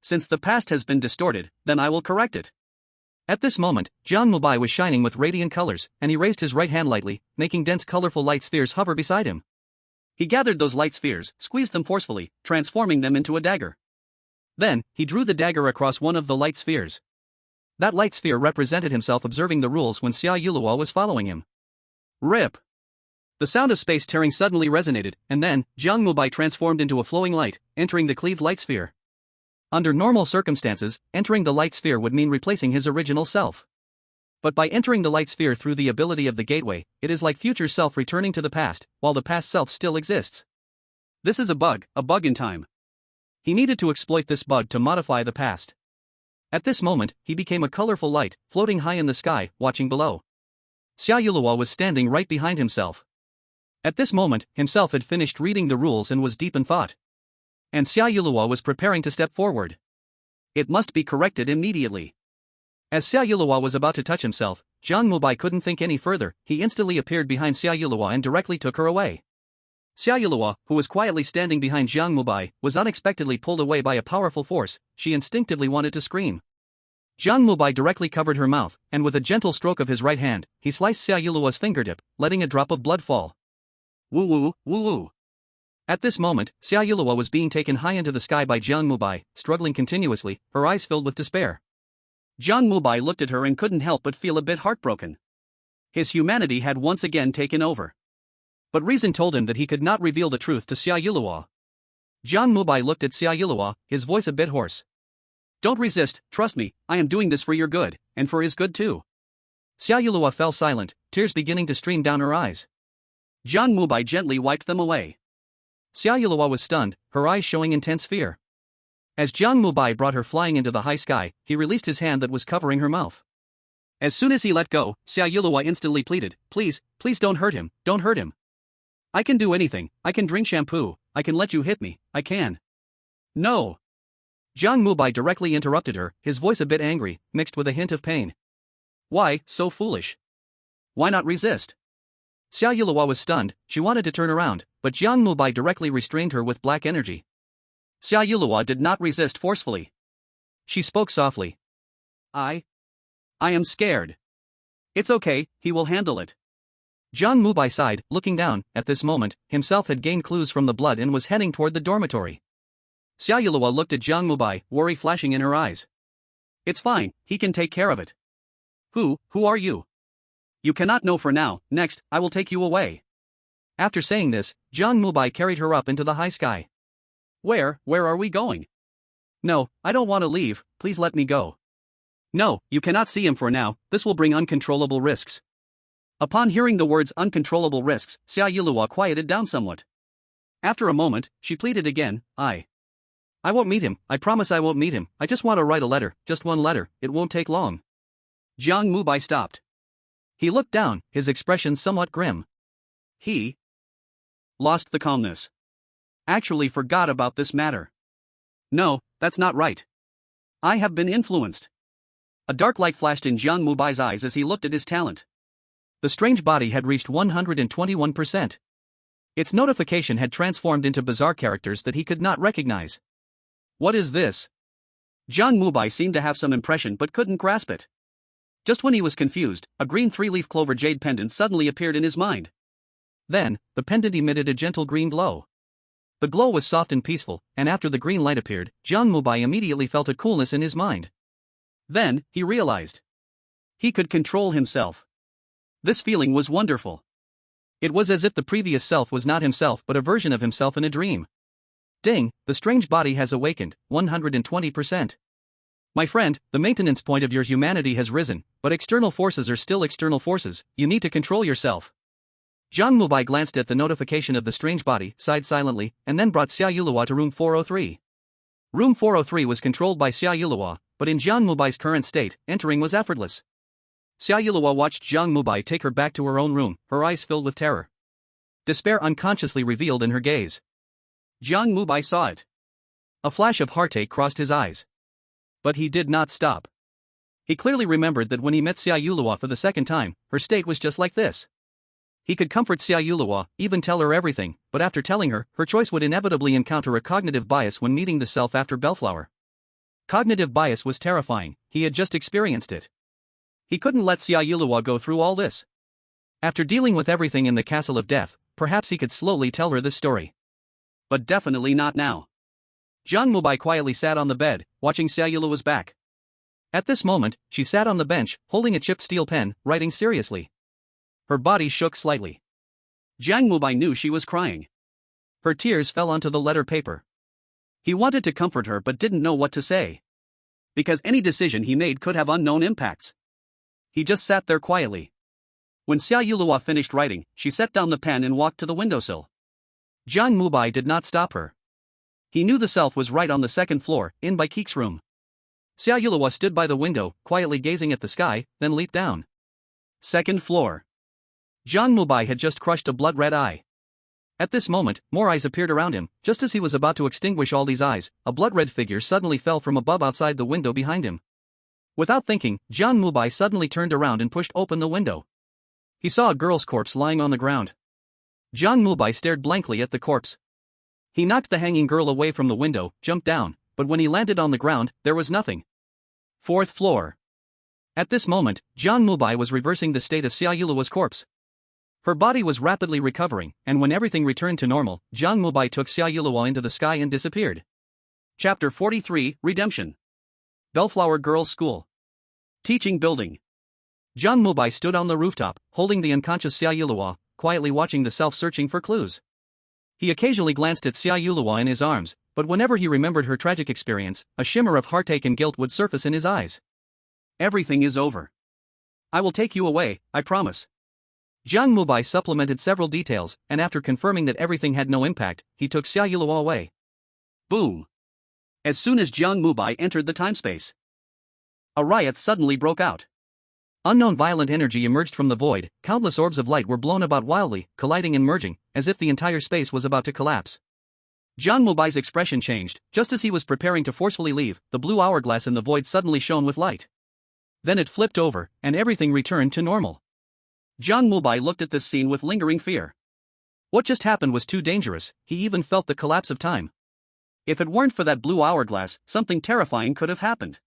Since the past has been distorted, then I will correct it. At this moment, Jiang Mubai was shining with radiant colors, and he raised his right hand lightly, making dense colorful light spheres hover beside him. He gathered those light spheres, squeezed them forcefully, transforming them into a dagger. Then, he drew the dagger across one of the light spheres. That light sphere represented himself observing the rules when Xia Yulua was following him. Rip! The sound of space tearing suddenly resonated, and then, Jiang Mubai transformed into a flowing light, entering the cleaved light sphere. Under normal circumstances, entering the light sphere would mean replacing his original self. But by entering the light sphere through the ability of the gateway, it is like future self returning to the past, while the past self still exists. This is a bug in time. He needed to exploit this bug to modify the past. At this moment, he became a colorful light, floating high in the sky, watching below. Xia Yulua was standing right behind himself. At this moment, himself had finished reading the rules and was deep in thought. And Xia Yulua was preparing to step forward. It must be corrected immediately. As Xia Yulua was about to touch himself, Jiang Mubai couldn't think any further. He instantly appeared behind Xia Yulua and directly took her away. Xia Yulua, who was quietly standing behind Jiang Mubai, was unexpectedly pulled away by a powerful force. She instinctively wanted to scream. Jiang Mubai directly covered her mouth, and with a gentle stroke of his right hand, he sliced Xia Yulua's fingertip, letting a drop of blood fall. Woo woo, woo woo. At this moment, Xia Yulua was being taken high into the sky by Jiang Mubai, struggling continuously, her eyes filled with despair. Jiang Mubai looked at her and couldn't help but feel a bit heartbroken. His humanity had once again taken over. But reason told him that he could not reveal the truth to Xia Yulua. Jiang Mubai looked at Xia Yulua, his voice a bit hoarse. Don't resist, trust me, I am doing this for your good, and for his good too. Xia Yulua fell silent, tears beginning to stream down her eyes. Jiang Mubai gently wiped them away. Xia Yulua was stunned, her eyes showing intense fear. As Jiang Mubai brought her flying into the high sky, he released his hand that was covering her mouth. As soon as he let go, Xia Yulua instantly pleaded, please don't hurt him, don't hurt him. I can do anything, I can drink shampoo, I can let you hit me, I can. No. Jiang Mubai directly interrupted her, his voice a bit angry, mixed with a hint of pain. Why, so foolish? Why not resist? Xia Yulua was stunned, she wanted to turn around, but Jiang Mubai directly restrained her with black energy. Xia Yulua did not resist forcefully. She spoke softly. I am scared. It's okay, he will handle it. Jiang Mubai sighed, looking down. At this moment, himself had gained clues from the blood and was heading toward the dormitory. Xia Yulua looked at Jiang Mubai, worry flashing in her eyes. It's fine, he can take care of it. Who are you? You cannot know for now, next, I will take you away. After saying this, Jiang Mubai carried her up into the high sky. Where are we going? No, I don't want to leave, please let me go. No, you cannot see him for now, this will bring uncontrollable risks. Upon hearing the words uncontrollable risks, Xia Yulua quieted down somewhat. After a moment, she pleaded again, I won't meet him, I promise I won't meet him, I just want to write a letter, just one letter, it won't take long. Jiang Mubai stopped. He looked down, his expression somewhat grim. He lost the calmness. Actually forgot about this matter. No, that's not right. I have been influenced. A dark light flashed in Jiang Mubai's eyes as he looked at his talent. The strange body had reached 121%. Its notification had transformed into bizarre characters that he could not recognize. What is this? Jiang Mubai seemed to have some impression but couldn't grasp it. Just when he was confused, a green three-leaf clover jade pendant suddenly appeared in his mind. Then, the pendant emitted a gentle green glow. The glow was soft and peaceful, and after the green light appeared, Jiang Mubai immediately felt a coolness in his mind. Then, he realized. He could control himself. This feeling was wonderful. It was as if the previous self was not himself but a version of himself in a dream. Ding, the strange body has awakened, 120%. My friend, the maintenance point of your humanity has risen, but external forces are still external forces, you need to control yourself. Jiang Mubai glanced at the notification of the strange body, sighed silently, and then brought Xia Yuluo to room 403. Room 403 was controlled by Xia Yuluo, but in Jiang Mubai's current state, entering was effortless. Xia Yuluo watched Jiang Mubai take her back to her own room, her eyes filled with terror. Despair unconsciously revealed in her gaze. Jiang Mubai saw it. A flash of heartache crossed his eyes. But he did not stop. He clearly remembered that when he met Xia Yuluo for the second time, her state was just like this. He could comfort Xia Yuluo, even tell her everything, but after telling her, her choice would inevitably encounter a cognitive bias when meeting the self after Bellflower. Cognitive bias was terrifying, he had just experienced it. He couldn't let Xia Yuluo go through all this. After dealing with everything in the Castle of Death, perhaps he could slowly tell her this story. But definitely not now. Jiang Mubai quietly sat on the bed, watching Xia Yuluo's back. At this moment, she sat on the bench, holding a chipped steel pen, writing seriously. Her body shook slightly. Jiang Mubai knew she was crying. Her tears fell onto the letter paper. He wanted to comfort her but didn't know what to say. Because any decision he made could have unknown impacts. He just sat there quietly. When Xia Yuluo finished writing, she set down the pen and walked to the windowsill. Jiang Mubai did not stop her. He knew the self was right on the second floor, in by Keek's room. Xia Yuluo stood by the window, quietly gazing at the sky, then leaped down. Second floor. Jiang Mubai had just crushed a blood-red eye. At this moment, more eyes appeared around him. Just as he was about to extinguish all these eyes, a blood-red figure suddenly fell from above outside the window behind him. Without thinking, Jiang Mubai suddenly turned around and pushed open the window. He saw a girl's corpse lying on the ground. Jiang Mubai stared blankly at the corpse. He knocked the hanging girl away from the window, jumped down, but when he landed on the ground, there was nothing. Fourth floor. At this moment, Jiang Mubai was reversing the state of Xia Yuluo's corpse. Her body was rapidly recovering, and when everything returned to normal, Jiang Mubai took Xia Yuluo into the sky and disappeared. Chapter 43, Redemption. Bellflower Girls' School. Teaching Building. Jiang Mubai stood on the rooftop, holding the unconscious Xia Yuluo, quietly watching the self searching for clues. He occasionally glanced at Xia Yuluo in his arms, but whenever he remembered her tragic experience, a shimmer of heartache and guilt would surface in his eyes. Everything is over. I will take you away, I promise. Jiang Mubai supplemented several details, and after confirming that everything had no impact, he took Xia Yuluo away. Boom. As soon as Jiang Mubai entered the time-space, a riot suddenly broke out. Unknown violent energy emerged from the void, countless orbs of light were blown about wildly, colliding and merging, as if the entire space was about to collapse. Jiang Mubai's expression changed. Just as he was preparing to forcefully leave, the blue hourglass in the void suddenly shone with light. Then it flipped over, and everything returned to normal. Jiang Mubai looked at this scene with lingering fear. What just happened was too dangerous, he even felt the collapse of time. If it weren't for that blue hourglass, something terrifying could have happened.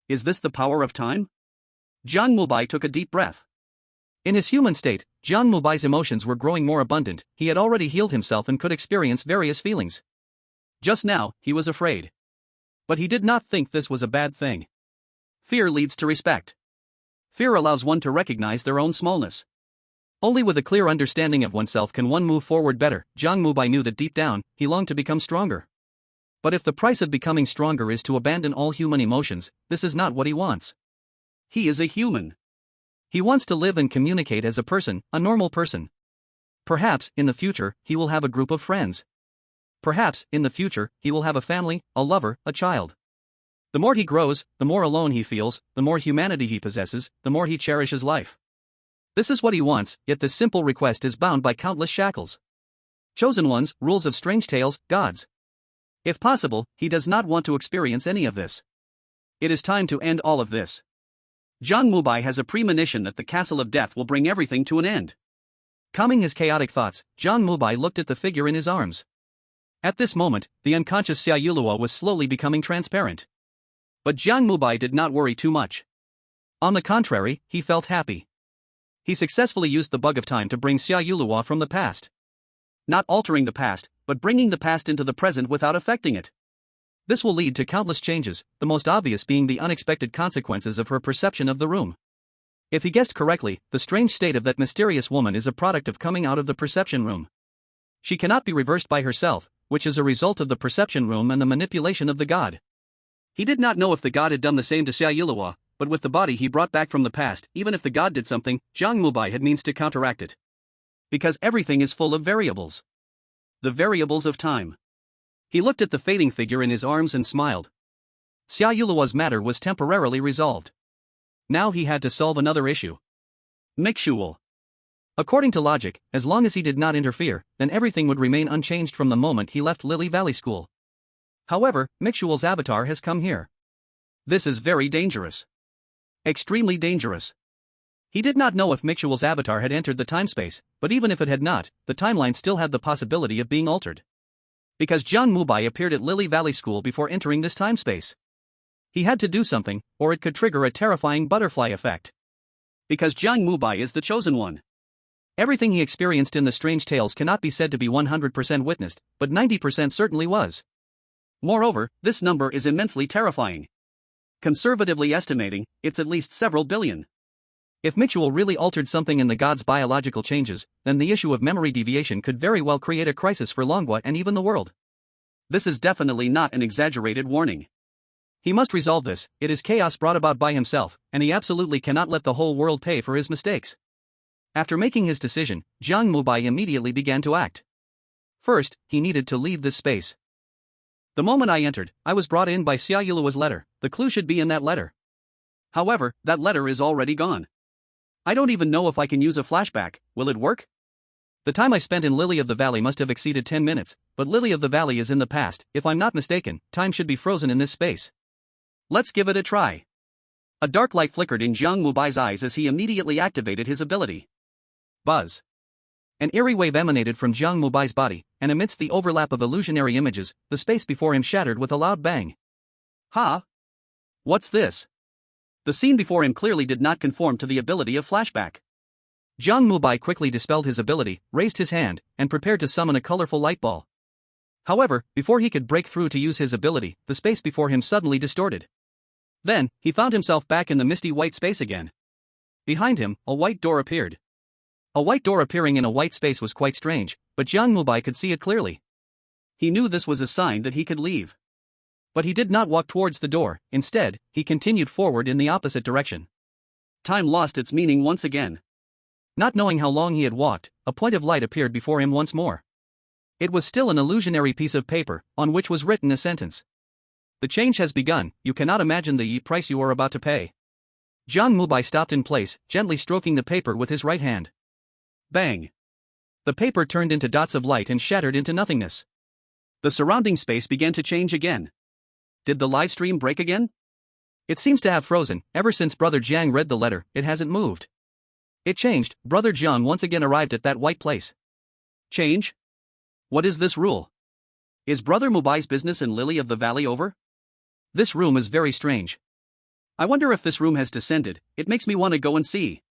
Is this the power of time? Jiang Mubai took a deep breath. In his human state, Jiang Mubai's emotions were growing more abundant. He had already healed himself and could experience various feelings. Just now, he was afraid. But he did not think this was a bad thing. Fear leads to respect. Fear allows one to recognize their own smallness. Only with a clear understanding of oneself can one move forward better. Jiang Mubai knew that deep down, he longed to become stronger. But if the price of becoming stronger is to abandon all human emotions, this is not what he wants. He is a human. He wants to live and communicate as a person, a normal person. Perhaps, in the future, he will have a group of friends. Perhaps, in the future, he will have a family, a lover, a child. The more he grows, the more alone he feels, the more humanity he possesses, the more he cherishes life. This is what he wants, yet this simple request is bound by countless shackles. Chosen ones, rules of strange tales, gods. If possible, he does not want to experience any of this. It is time to end all of this. Jiang Mubai has a premonition that the Castle of Death will bring everything to an end. Calming his chaotic thoughts, Jiang Mubai looked at the figure in his arms. At this moment, the unconscious Xia Yulua was slowly becoming transparent. But Jiang Mubai did not worry too much. On the contrary, he felt happy. He successfully used the bug of time to bring Xia Yulua from the past. Not altering the past, but bringing the past into the present without affecting it. This will lead to countless changes, the most obvious being the unexpected consequences of her perception of the room. If he guessed correctly, the strange state of that mysterious woman is a product of coming out of the perception room. She cannot be reversed by herself, which is a result of the perception room and the manipulation of the god. He did not know if the god had done the same to Xia Yulua, but with the body he brought back from the past, even if the god did something, Jiang Mubai had means to counteract it. Because everything is full of variables. The variables of time. He looked at the fading figure in his arms and smiled. Xia Yulua's matter was temporarily resolved. Now he had to solve another issue. Mixual. According to logic, as long as he did not interfere, then everything would remain unchanged from the moment he left Lily Valley School. However, Mixual's avatar has come here. This is very dangerous. Extremely dangerous. He did not know if Mixual's avatar had entered the time-space, but even if it had not, the timeline still had the possibility of being altered. Because Jiang Mubai appeared at Lily Valley School before entering this time-space. He had to do something, or it could trigger a terrifying butterfly effect. Because Jiang Mubai is the chosen one. Everything he experienced in the strange tales cannot be said to be 100% witnessed, but 90% certainly was. Moreover, this number is immensely terrifying. Conservatively estimating, it's at least several billion. If Mixual really altered something in the god's biological changes, then the issue of memory deviation could very well create a crisis for Longua and even the world. This is definitely not an exaggerated warning. He must resolve this, it is chaos brought about by himself, and he absolutely cannot let the whole world pay for his mistakes. After making his decision, Jiang Mubai immediately began to act. First, he needed to leave this space. The moment I entered, I was brought in by Xia Yulua's letter. The clue should be in that letter. However, that letter is already gone. I don't even know if I can use a flashback. Will it work? The time I spent in Lily of the Valley must have exceeded 10 minutes, but Lily of the Valley is in the past. If I'm not mistaken, time should be frozen in this space. Let's give it a try. A dark light flickered in Jiang Mubai's eyes as he immediately activated his ability. Buzz. An eerie wave emanated from Jiang Mubai's body, and amidst the overlap of illusionary images, the space before him shattered with a loud bang. Ha! What's this? The scene before him clearly did not conform to the ability of flashback. Jiang Mubai quickly dispelled his ability, raised his hand, and prepared to summon a colorful light ball. However, before he could break through to use his ability, the space before him suddenly distorted. Then, he found himself back in the misty white space again. Behind him, a white door appeared. A white door appearing in a white space was quite strange, but Jiang Mubai could see it clearly. He knew this was a sign that he could leave. But he did not walk towards the door, instead, he continued forward in the opposite direction. Time lost its meaning once again. Not knowing how long he had walked, a point of light appeared before him once more. It was still an illusionary piece of paper, on which was written a sentence. The change has begun, you cannot imagine the price you are about to pay. Jiang Mubai stopped in place, gently stroking the paper with his right hand. Bang! The paper turned into dots of light and shattered into nothingness. The surrounding space began to change again. Did the live stream break again? It seems to have frozen. Ever since Brother Jiang read the letter, it hasn't moved. It changed. Brother Jiang once again arrived at that white place. Change? What is this rule? Is Brother Mubai's business in Lily of the Valley over? This room is very strange. I wonder if this room has descended. It makes me want to go and see.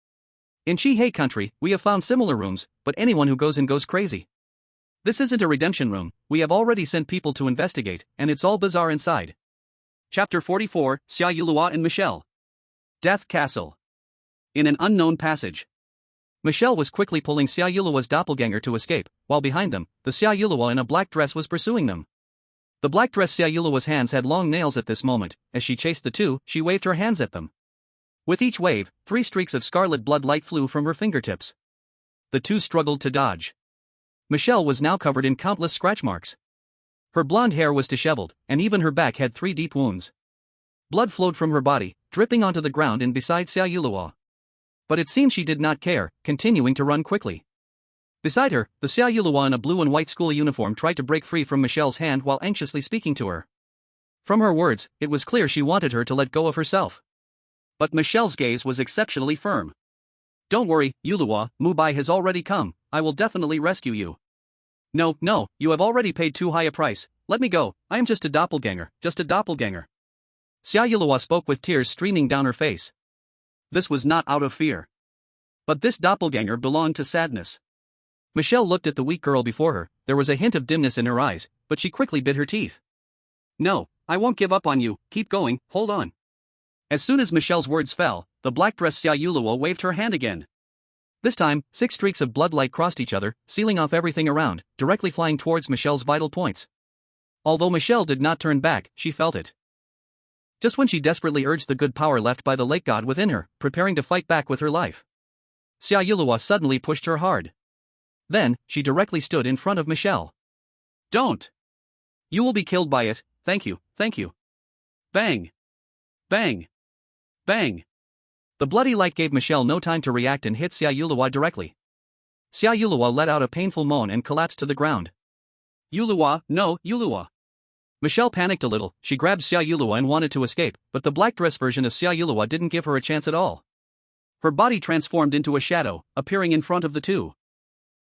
In Qihei country, we have found similar rooms, but anyone who goes in goes crazy. This isn't a redemption room, we have already sent people to investigate, and it's all bizarre inside. Chapter 44, Xia Yulua and Michelle. Death Castle. In an unknown passage. Michelle was quickly pulling Xia Yulua's doppelganger to escape, while behind them, the Xia Yulua in a black dress was pursuing them. The black dress Xia Yulua's hands had long nails at this moment. As she chased the two, she waved her hands at them. With each wave, 3 streaks of scarlet blood light flew from her fingertips. The two struggled to dodge. Michelle was now covered in countless scratch marks. Her blonde hair was disheveled, and even her back had 3 deep wounds. Blood flowed from her body, dripping onto the ground and beside Xia Yulua. But it seemed she did not care, continuing to run quickly. Beside her, the Xia Yulua in a blue and white school uniform tried to break free from Michelle's hand while anxiously speaking to her. From her words, it was clear she wanted her to let go of herself. But Michelle's gaze was exceptionally firm. Don't worry, Yulua, Mubai has already come, I will definitely rescue you. No, no, you have already paid too high a price, let me go, I am just a doppelganger, just a doppelganger. Xia Yulua spoke with tears streaming down her face. This was not out of fear. But this doppelganger belonged to sadness. Michelle looked at the weak girl before her, there was a hint of dimness in her eyes, but she quickly bit her teeth. No, I won't give up on you, keep going, hold on. As soon as Michelle's words fell, the black-dressed Xia Yulua waved her hand again. This time, 6 streaks of bloodlight crossed each other, sealing off everything around, directly flying towards Michelle's vital points. Although Michelle did not turn back, she felt it. Just when she desperately urged the good power left by the lake god within her, preparing to fight back with her life, Xia Yulua suddenly pushed her hard. Then, she directly stood in front of Michelle. Don't! You will be killed by it, thank you, thank you. Bang! Bang! Bang! The bloody light gave Michelle no time to react and hit Xia Yulua directly. Xia Yulua let out a painful moan and collapsed to the ground. Yulua, no, Yulua! Michelle panicked a little, she grabbed Xia Yulua and wanted to escape, but the black dress version of Xia Yulua didn't give her a chance at all. Her body transformed into a shadow, appearing in front of the two.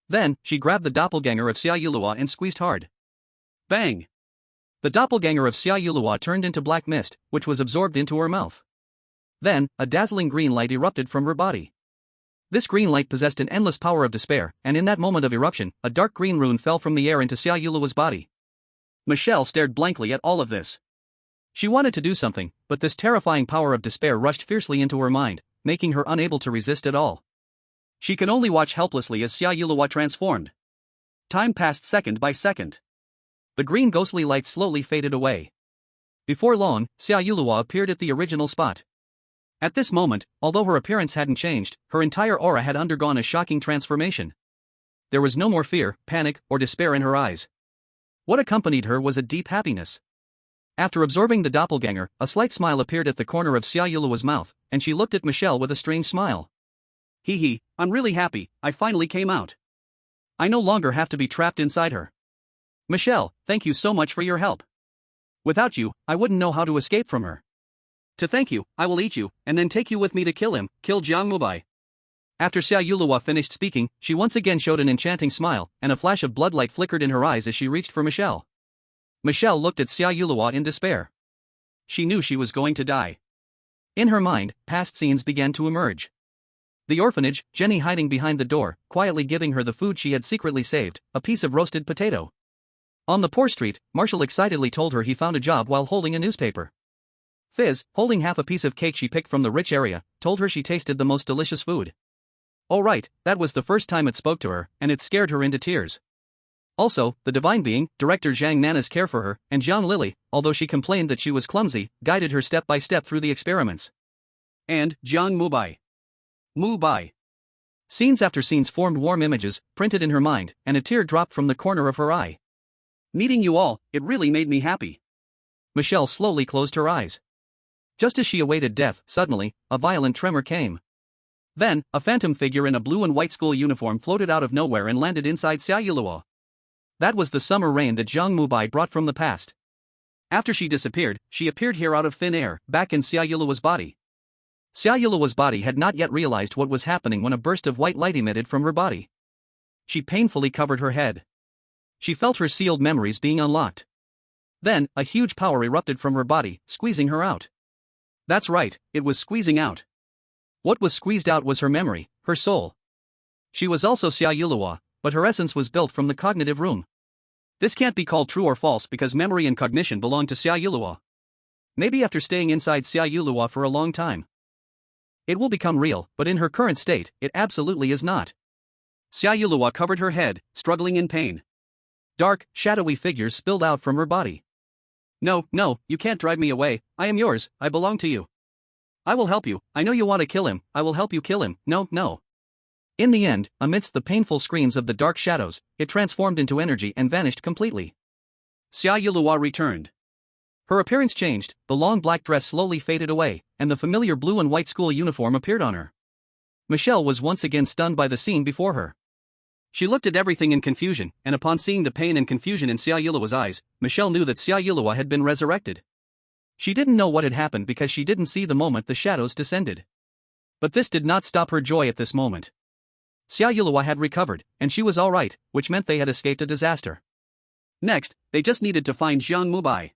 Then, she grabbed the doppelganger of Xia Yulua and squeezed hard. Bang! The doppelganger of Xia Yulua turned into black mist, which was absorbed into her mouth. Then, a dazzling green light erupted from her body. This green light possessed an endless power of despair, and in that moment of eruption, a dark green rune fell from the air into Xia Yulua's body. Michelle stared blankly at all of this. She wanted to do something, but this terrifying power of despair rushed fiercely into her mind, making her unable to resist at all. She could only watch helplessly as Xia Yulua transformed. Time passed second by second. The green ghostly light slowly faded away. Before long, Xia Yulua appeared at the original spot. At this moment, although her appearance hadn't changed, her entire aura had undergone a shocking transformation. There was no more fear, panic, or despair in her eyes. What accompanied her was a deep happiness. After absorbing the doppelganger, a slight smile appeared at the corner of Xia Yulua's mouth, and she looked at Michelle with a strange smile. Hee hee, I'm really happy, I finally came out. I no longer have to be trapped inside her. Michelle, thank you so much for your help. Without you, I wouldn't know how to escape from her. To thank you, I will eat you, and then take you with me to kill him, kill Jiang Mubai. After Xia Yulua finished speaking, she once again showed an enchanting smile, and a flash of bloodlight flickered in her eyes as she reached for Michelle. Michelle looked at Xia Yulua in despair. She knew she was going to die. In her mind, past scenes began to emerge. The orphanage, Jenny hiding behind the door, quietly giving her the food she had secretly saved, a piece of roasted potato. On the poor street, Marshall excitedly told her he found a job while holding a newspaper. Fizz, holding half a piece of cake she picked from the rich area, told her she tasted the most delicious food. Oh right, that was the first time it spoke to her, and it scared her into tears. Also, the divine being, Director Zhang Nana's care for her, and Jiang Lily, although she complained that she was clumsy, guided her step by step through the experiments. And Jiang Mubai. Mubai. Scenes after scenes formed warm images, printed in her mind, and a tear dropped from the corner of her eye. Meeting you all, it really made me happy. Michelle slowly closed her eyes. Just as she awaited death, suddenly, a violent tremor came. Then, a phantom figure in a blue and white school uniform floated out of nowhere and landed inside Xia Yulua. That was the summer rain that Jiang Mubai brought from the past. After she disappeared, she appeared here out of thin air, back in Xia Yulua's body. Xia Yulua's body had not yet realized what was happening when a burst of white light emitted from her body. She painfully covered her head. She felt her sealed memories being unlocked. Then, a huge power erupted from her body, squeezing her out. That's right, it was squeezing out. What was squeezed out was her memory, her soul. She was also Xia Yulua, but her essence was built from the cognitive room. This can't be called true or false because memory and cognition belong to Xia Yulua. Maybe after staying inside Xia Yulua for a long time, it will become real, but in her current state, it absolutely is not. Xia Yulua covered her head, struggling in pain. Dark, shadowy figures spilled out from her body. No, no, you can't drive me away, I am yours, I belong to you. I will help you, I know you want to kill him, I will help you kill him, no, no. In the end, amidst the painful screams of the dark shadows, it transformed into energy and vanished completely. Xia Yulua returned. Her appearance changed, the long black dress slowly faded away, and the familiar blue and white school uniform appeared on her. Michelle was once again stunned by the scene before her. She looked at everything in confusion, and upon seeing the pain and confusion in Xia Yulua's eyes, Michelle knew that Xia Yulua had been resurrected. She didn't know what had happened because she didn't see the moment the shadows descended. But this did not stop her joy at this moment. Xia Yulua had recovered, and she was alright, which meant they had escaped a disaster. Next, they just needed to find Jiang Mubai.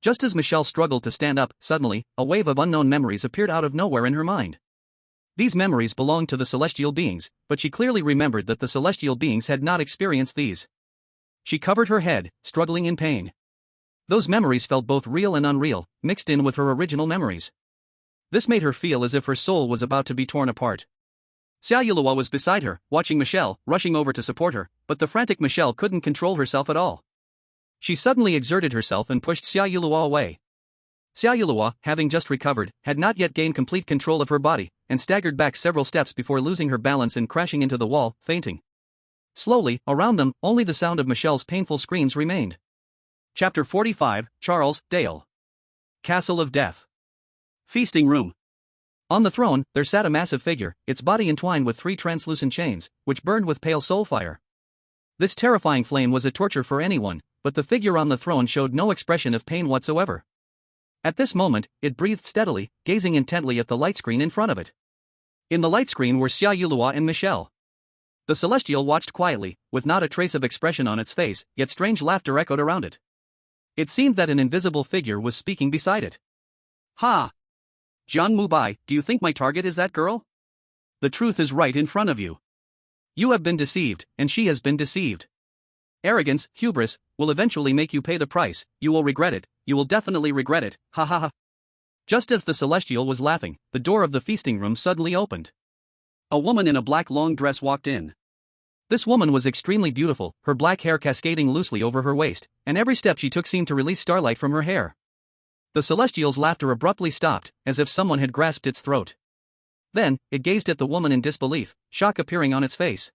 Just as Michelle struggled to stand up, suddenly, a wave of unknown memories appeared out of nowhere in her mind. These memories belonged to the celestial beings, but she clearly remembered that the celestial beings had not experienced these. She covered her head, struggling in pain. Those memories felt both real and unreal, mixed in with her original memories. This made her feel as if her soul was about to be torn apart. Xia Yulua was beside her, watching Michelle, rushing over to support her, but the frantic Michelle couldn't control herself at all. She suddenly exerted herself and pushed Xia Yulua away. Xia Yulua, having just recovered, had not yet gained complete control of her body, and staggered back several steps before losing her balance and crashing into the wall, fainting. Slowly, around them, only the sound of Michelle's painful screams remained. Chapter 45, Charles, Dale. Castle of Death. Feasting room. On the throne, there sat a massive figure, its body entwined with 3 translucent chains, which burned with pale soul fire. This terrifying flame was a torture for anyone, but the figure on the throne showed no expression of pain whatsoever. At this moment, it breathed steadily, gazing intently at the light screen in front of it. In the light screen were Xia Yulua and Michelle. The Celestial watched quietly, with not a trace of expression on its face, yet strange laughter echoed around it. It seemed that an invisible figure was speaking beside it. Ha! Jiang Mubai, do you think my target is that girl? The truth is right in front of you. You have been deceived, and she has been deceived. Arrogance, hubris, will eventually make you pay the price. You will regret it, you will definitely regret it, ha ha ha. Just as the Celestial was laughing, the door of the feasting room suddenly opened. A woman in a black long dress walked in. This woman was extremely beautiful, her black hair cascading loosely over her waist, and every step she took seemed to release starlight from her hair. The Celestial's laughter abruptly stopped, as if someone had grasped its throat. Then, it gazed at the woman in disbelief, shock appearing on its face.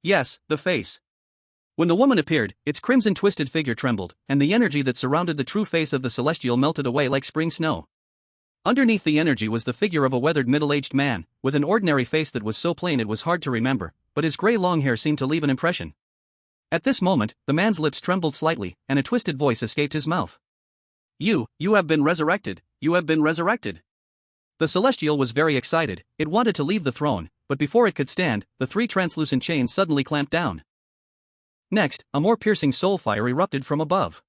Yes, the face. When the woman appeared, its crimson twisted figure trembled, and the energy that surrounded the true face of the Celestial melted away like spring snow. Underneath the energy was the figure of a weathered middle-aged man, with an ordinary face that was so plain it was hard to remember, but his gray long hair seemed to leave an impression. At this moment, the man's lips trembled slightly, and a twisted voice escaped his mouth. You have been resurrected, you have been resurrected. The Celestial was very excited, it wanted to leave the throne, but before it could stand, the 3 translucent chains suddenly clamped down. Next, a more piercing soul fire erupted from above.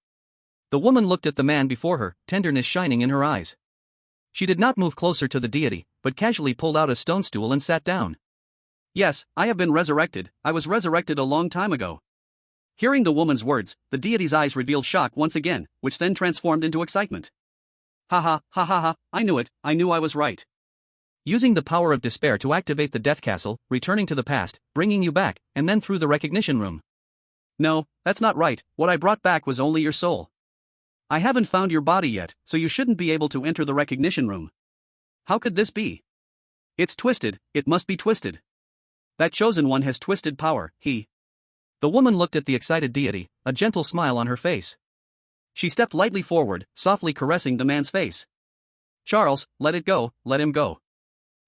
The woman looked at the man before her, tenderness shining in her eyes. She did not move closer to the deity, but casually pulled out a stone stool and sat down. Yes, I have been resurrected, I was resurrected a long time ago. Hearing the woman's words, the deity's eyes revealed shock once again, which then transformed into excitement. Ha ha, ha ha ha, I knew it, I knew I was right. Using the power of despair to activate the Death Castle, returning to the past, bringing you back, and then through the recognition room. No, that's not right, what I brought back was only your soul. I haven't found your body yet, so you shouldn't be able to enter the recognition room. How could this be? It's twisted, it must be twisted. That chosen one has twisted power, he. The woman looked at the excited deity, a gentle smile on her face. She stepped lightly forward, softly caressing the man's face. Charles, let it go, let him go.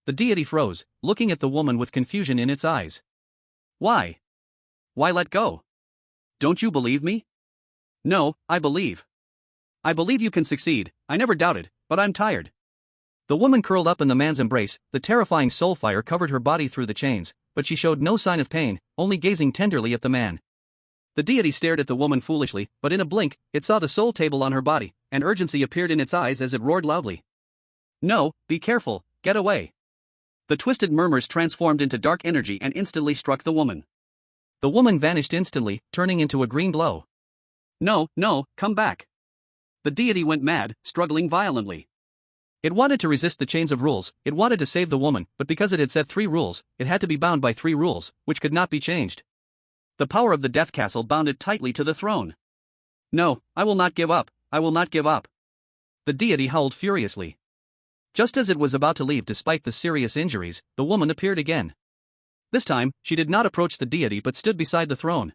The deity froze, looking at the woman with confusion in its eyes. Why? Why let go? Don't you believe me? No, I believe. I believe you can succeed, I never doubted, but I'm tired. The woman curled up in the man's embrace, the terrifying soul fire covered her body through the chains, but she showed no sign of pain, only gazing tenderly at the man. The deity stared at the woman foolishly, but in a blink, it saw the soul table on her body, and urgency appeared in its eyes as it roared loudly. No, be careful, get away. The twisted murmurs transformed into dark energy and instantly struck the woman. The woman vanished instantly, turning into a green glow. No, no, come back. The deity went mad, struggling violently. It wanted to resist the chains of rules, it wanted to save the woman, but because it had set 3 rules, it had to be bound by 3 rules, which could not be changed. The power of the Death Castle bound it tightly to the throne. No, I will not give up, I will not give up. The deity howled furiously. Just as it was about to leave despite the serious injuries, the woman appeared again. This time, she did not approach the deity but stood beside the throne.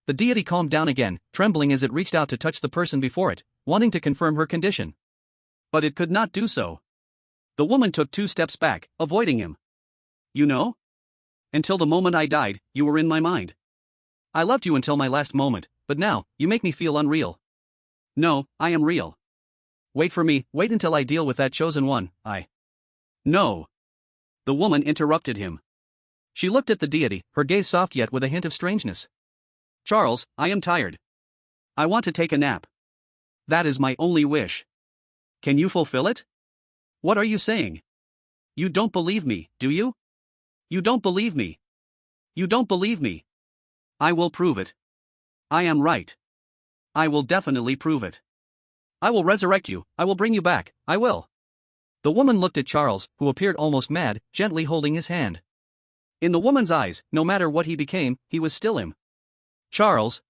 The deity calmed down again, trembling as it reached out to touch the person before it, wanting to confirm her condition. But it could not do so. The woman took 2 steps back, avoiding him. You know? Until the moment I died, you were in my mind. I loved you until my last moment, but now, you make me feel unreal. No, I am real. Wait for me, wait until I deal with that chosen one, No. The woman interrupted him. She looked at the deity, her gaze soft yet with a hint of strangeness. Charles, I am tired. I want to take a nap. That is my only wish. Can you fulfill it? What are you saying? You don't believe me, do you? You don't believe me. You don't believe me. I will prove it. I am right. I will definitely prove it. I will resurrect you, I will bring you back, I will. The woman looked at Charles, who appeared almost mad, gently holding his hand. In the woman's eyes, no matter what he became, he was still him. Charles.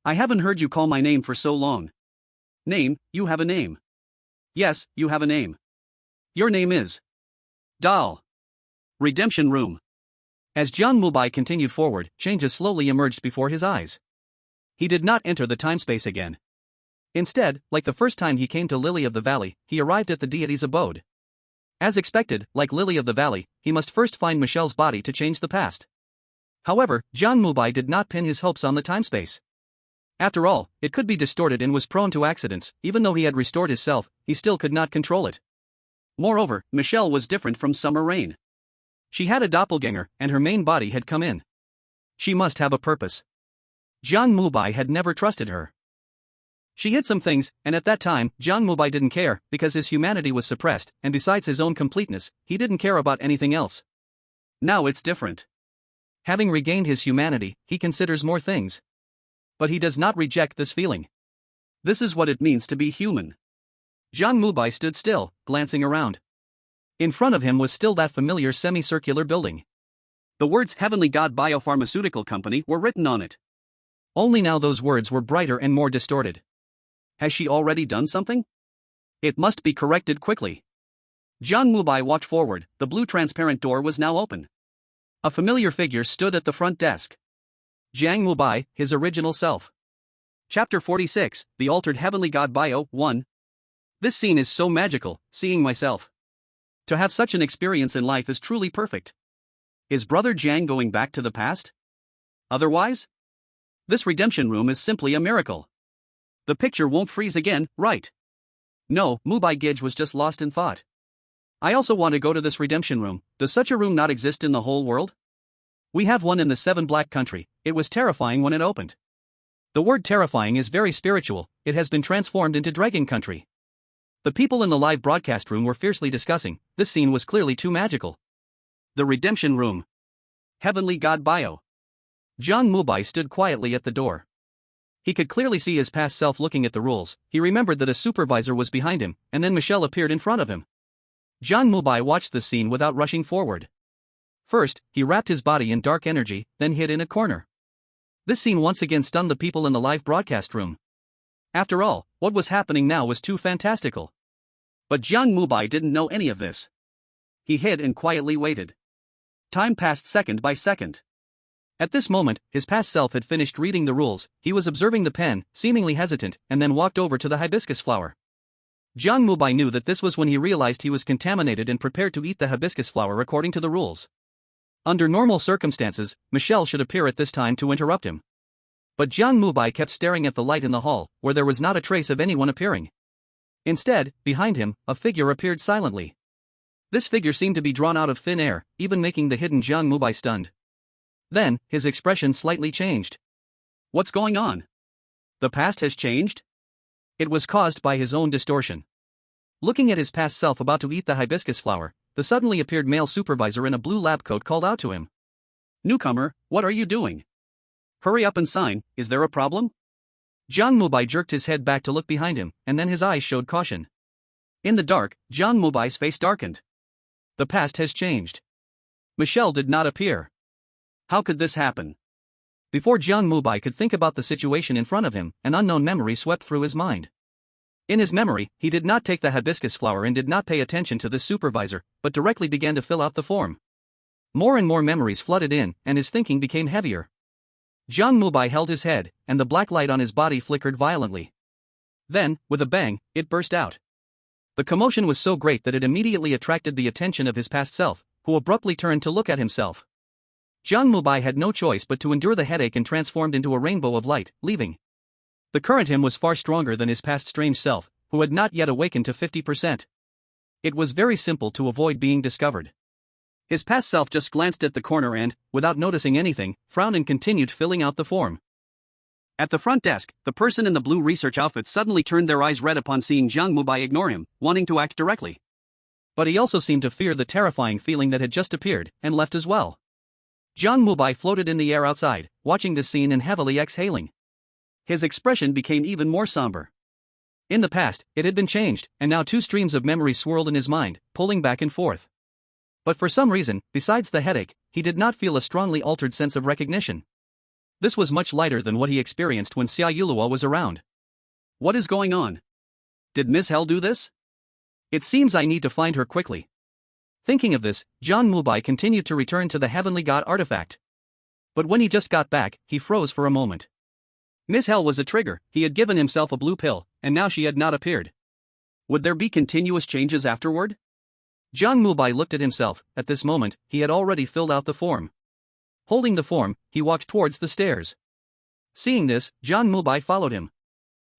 I haven't heard you call my name for so long. Name, you have a name. Yes, you have a name. Your name is Doll. Redemption Room. As Jiang Mubai continued forward, changes slowly emerged before his eyes. He did not enter the time-space again. Instead, like the first time he came to Lily of the Valley, he arrived at the deity's abode. As expected, like Lily of the Valley, he must first find Michelle's body to change the past. However, Jiang Mubai did not pin his hopes on the time-space. After all, it could be distorted and was prone to accidents. Even though he had restored his self, he still could not control it. Moreover, Michelle was different from Summer Rain. She had a doppelganger, and her main body had come in. She must have a purpose. Jiang Mubai had never trusted her. She hid some things, and at that time, Jiang Mubai didn't care, because his humanity was suppressed, and besides his own completeness, he didn't care about anything else. Now it's different. Having regained his humanity, he considers more things. But he does not reject this feeling. This is what it means to be human. Jiang Mubai stood still, glancing around. In front of him was still that familiar semicircular building. The words Heavenly God Biopharmaceutical Company were written on it. Only now those words were brighter and more distorted. Has she already done something? It must be corrected quickly. Jiang Mubai walked forward, the blue transparent door was now open. A familiar figure stood at the front desk. Jiang Mubai, his original self. Chapter 46, The Altered Heavenly God Bio, 1. This scene is so magical, seeing myself. To have such an experience in life is truly perfect. Is Brother Jiang going back to the past? Otherwise? This redemption room is simply a miracle. The picture won't freeze again, right? No, Mubai Gij was just lost in thought. I also want to go to this redemption room. Does such a room not exist in the whole world? We have one in the Seven Black Country. It was terrifying when it opened. The word terrifying is very spiritual, it has been transformed into Dragon Country. The people in the live broadcast room were fiercely discussing, this scene was clearly too magical. The redemption room. Heavenly God Bio. Jiang Mubai stood quietly at the door. He could clearly see his past self looking at the rules. He remembered that a supervisor was behind him, and then Michelle appeared in front of him. Jiang Mubai watched the scene without rushing forward. First, he wrapped his body in dark energy, then hid in a corner. This scene once again stunned the people in the live broadcast room. After all, what was happening now was too fantastical. But Jiang Mubai didn't know any of this. He hid and quietly waited. Time passed second by second. At this moment, his past self had finished reading the rules. He was observing the pen, seemingly hesitant, and then walked over to the hibiscus flower. Jiang Mubai knew that this was when he realized he was contaminated and prepared to eat the hibiscus flower according to the rules. Under normal circumstances, Michelle should appear at this time to interrupt him. But Jiang Mubai kept staring at the light in the hall, where there was not a trace of anyone appearing. Instead, behind him, a figure appeared silently. This figure seemed to be drawn out of thin air, even making the hidden Jiang Mubai stunned. Then, his expression slightly changed. What's going on? The past has changed? It was caused by his own distortion. Looking at his past self about to eat the hibiscus flower, the suddenly appeared male supervisor in a blue lab coat called out to him. Newcomer, what are you doing? Hurry up and sign, is there a problem? Jiang Mubai jerked his head back to look behind him, and then his eyes showed caution. In the dark, Jiang Mubai's face darkened. The past has changed. Michelle did not appear. How could this happen? Before Jiang Mubai could think about the situation in front of him, an unknown memory swept through his mind. In his memory, he did not take the hibiscus flower and did not pay attention to the supervisor, but directly began to fill out the form. More and more memories flooded in, and his thinking became heavier. Jiang Mubai held his head, and the black light on his body flickered violently. Then, with a bang, it burst out. The commotion was so great that it immediately attracted the attention of his past self, who abruptly turned to look at himself. Jiang Mubai had no choice but to endure the headache and transformed into a rainbow of light, leaving. The current him was far stronger than his past strange self, who had not yet awakened to 50%. It was very simple to avoid being discovered. His past self just glanced at the corner and, without noticing anything, frowned and continued filling out the form. At the front desk, the person in the blue research outfit suddenly turned their eyes red upon seeing Jiang Mubai ignore him, wanting to act directly. But he also seemed to fear the terrifying feeling that had just appeared, and left as well. Jiang Mubai floated in the air outside, watching this scene and heavily exhaling. His expression became even more somber. In the past, it had been changed, and now two streams of memories swirled in his mind, pulling back and forth. But for some reason, besides the headache, he did not feel a strongly altered sense of recognition. This was much lighter than what he experienced when Xia Yulua was around. What is going on? Did Ms. Hell do this? It seems I need to find her quickly. Thinking of this, Jiang Mubai continued to return to the Heavenly God artifact. But when he just got back, he froze for a moment. Ms. Hell was a trigger, he had given himself a blue pill, and now she had not appeared. Would there be continuous changes afterward? Jiang Mubai looked at himself. At this moment, he had already filled out the form. Holding the form, he walked towards the stairs. Seeing this, Jiang Mubai followed him.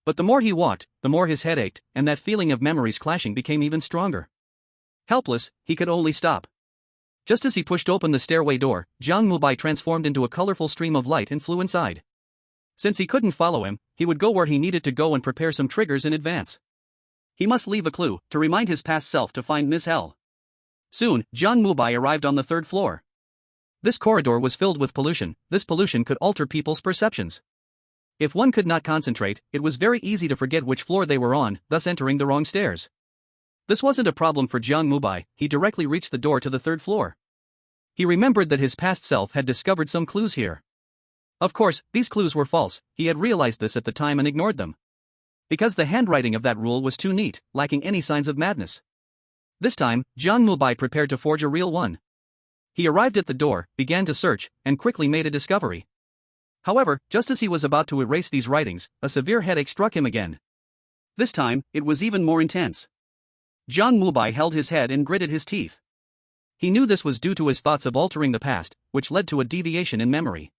But the more he walked, the more his head ached, and that feeling of memories clashing became even stronger. Helpless, he could only stop. Just as he pushed open the stairway door, Jiang Mubai transformed into a colorful stream of light and flew inside. Since he couldn't follow him, he would go where he needed to go and prepare some triggers in advance. He must leave a clue, to remind his past self to find Ms. Hell. Soon, Jiang Mubai arrived on the third floor. This corridor was filled with pollution. This pollution could alter people's perceptions. If one could not concentrate, it was very easy to forget which floor they were on, thus entering the wrong stairs. This wasn't a problem for Jiang Mubai, he directly reached the door to the third floor. He remembered that his past self had discovered some clues here. Of course, these clues were false, he had realized this at the time and ignored them. Because the handwriting of that rule was too neat, lacking any signs of madness. This time, Jiang Mubai prepared to forge a real one. He arrived at the door, began to search, and quickly made a discovery. However, just as he was about to erase these writings, a severe headache struck him again. This time, it was even more intense. Jiang Mubai held his head and gritted his teeth. He knew this was due to his thoughts of altering the past, which led to a deviation in memory.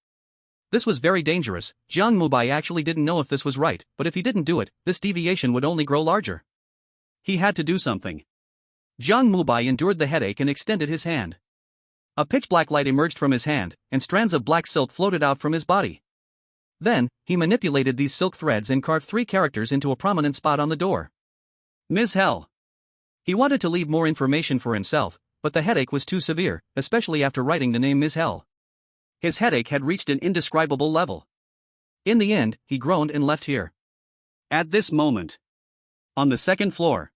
This was very dangerous. Jiang Mubai actually didn't know if this was right, but if he didn't do it, this deviation would only grow larger. He had to do something. Jiang Mubai endured the headache and extended his hand. A pitch-black light emerged from his hand, and strands of black silk floated out from his body. Then, he manipulated these silk threads and carved 3 characters into a prominent spot on the door. Ms. Hell. He wanted to leave more information for himself, but the headache was too severe, especially after writing the name Ms. Hell. His headache had reached an indescribable level. In the end, he groaned and left here. At this moment, on the second floor,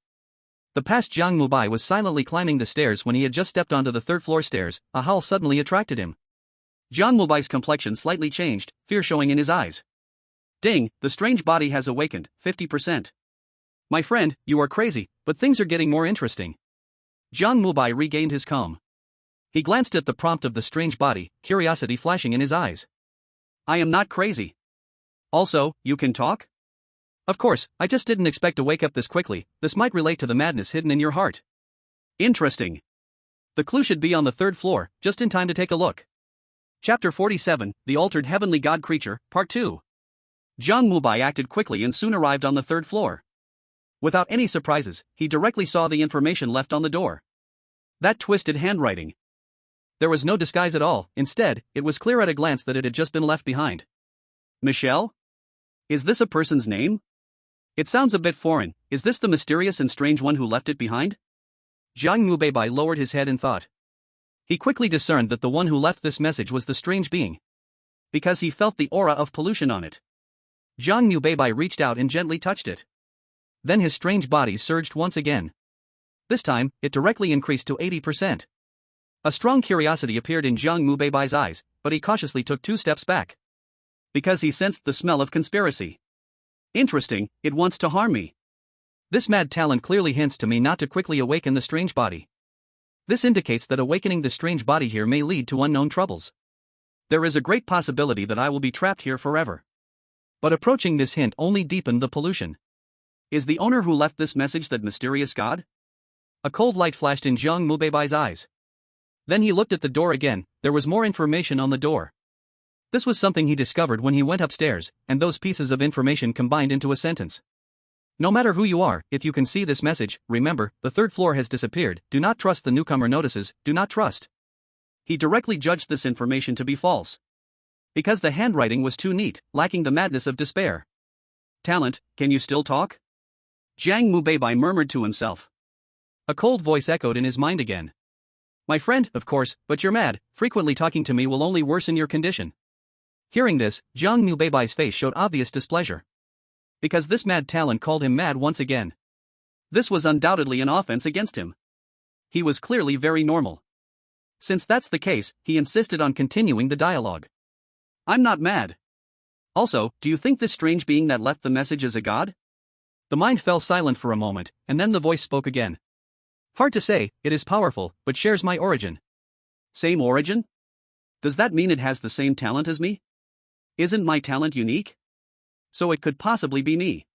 the past Jiang Mubai was silently climbing the stairs when he had just stepped onto the third-floor stairs. A howl suddenly attracted him. Jiang Mubai's complexion slightly changed, fear showing in his eyes. Ding, the strange body has awakened, 50%. My friend, you are crazy, but things are getting more interesting. Jiang Mubai regained his calm. He glanced at the prompt of the strange body, curiosity flashing in his eyes. I am not crazy. Also, you can talk? Of course, I just didn't expect to wake up this quickly. This might relate to the madness hidden in your heart. Interesting. The clue should be on the third floor, just in time to take a look. Chapter 47, The Altered Heavenly God Creature, Part 2. Jiang Mubai acted quickly and soon arrived on the third floor. Without any surprises, he directly saw the information left on the door. That twisted handwriting. There was no disguise at all, instead, it was clear at a glance that it had just been left behind. Michelle? Is this a person's name? It sounds a bit foreign. Is this the mysterious and strange one who left it behind? Jiang Mubai lowered his head in thought. He quickly discerned that the one who left this message was the strange being. Because he felt the aura of pollution on it. Jiang Mubai reached out and gently touched it. Then his strange body surged once again. This time, it directly increased to 80%. A strong curiosity appeared in Jiang Mubai's eyes, but he cautiously took 2 steps back. Because he sensed the smell of conspiracy. Interesting, it wants to harm me. This mad talent clearly hints to me not to quickly awaken the strange body. This indicates that awakening the strange body here may lead to unknown troubles. There is a great possibility that I will be trapped here forever. But approaching this hint only deepened the pollution. Is the owner who left this message that mysterious god? A cold light flashed in Jiang Mubai's eyes. Then he looked at the door again. There was more information on the door. This was something he discovered when he went upstairs, and those pieces of information combined into a sentence. No matter who you are, if you can see this message, remember, the third floor has disappeared. Do not trust the newcomer notices. Do not trust. he directly judged this information to be false. Because the handwriting was too neat, lacking the madness of despair. Talent, can you still talk? Jiang Mubai murmured to himself. A cold voice echoed in his mind again. My friend, of course, but you're mad, frequently talking to me will only worsen your condition. Hearing this, Jiang Mubai's face showed obvious displeasure. Because this mad talent called him mad once again. This was undoubtedly an offense against him. He was clearly very normal. Since that's the case, he insisted on continuing the dialogue. I'm not mad. Also, do you think this strange being that left the message is a god? The mind fell silent for a moment, and then the voice spoke again. Hard to say, it is powerful, but shares my origin. Same origin? Does that mean it has the same talent as me? Isn't my talent unique? So it could possibly be me.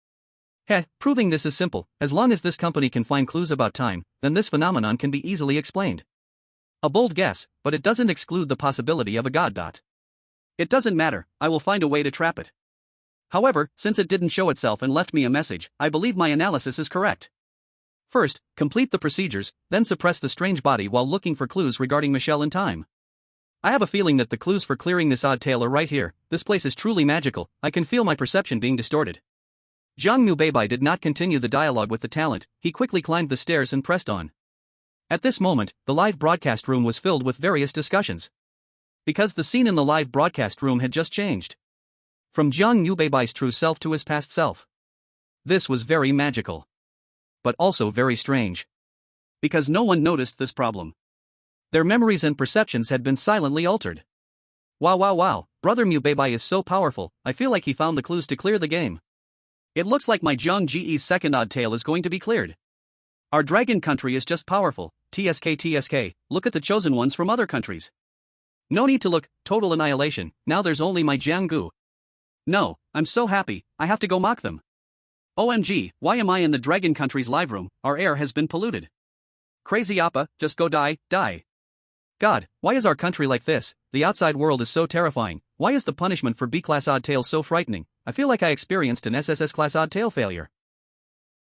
Proving this is simple. As long as this company can find clues about time, then this phenomenon can be easily explained. A bold guess, but it doesn't exclude the possibility of a god. It doesn't matter, I will find a way to trap it. However, since it didn't show itself and left me a message, I believe my analysis is correct. First, complete the procedures, then suppress the strange body while looking for clues regarding Michelle in time. I have a feeling that the clues for clearing this odd tale are right here. This place is truly magical, I can feel my perception being distorted. Jiang Mubai did not continue the dialogue with the talent, he quickly climbed the stairs and pressed on. At this moment, the live broadcast room was filled with various discussions. Because the scene in the live broadcast room had just changed. From Jiang Mubai's true self to his past self. This was very magical. But also very strange. Because no one noticed this problem. Their memories and perceptions had been silently altered. Wow, brother Mubai is so powerful, I feel like he found the clues to clear the game. It looks like my Jiang Ge's second odd tale is going to be cleared. Our dragon country is just powerful, TSK, look at the chosen ones from other countries. No need to look, total annihilation, now there's only my Jiang Gu. No, I'm so happy, I have to go mock them. OMG, why am I in the dragon country's live room, our air has been polluted. Crazy Appa, just go die. God, why is our country like this? The outside world is so terrifying, why is the punishment for B-class odd tales so frightening? I feel like I experienced an SSS class odd tale failure.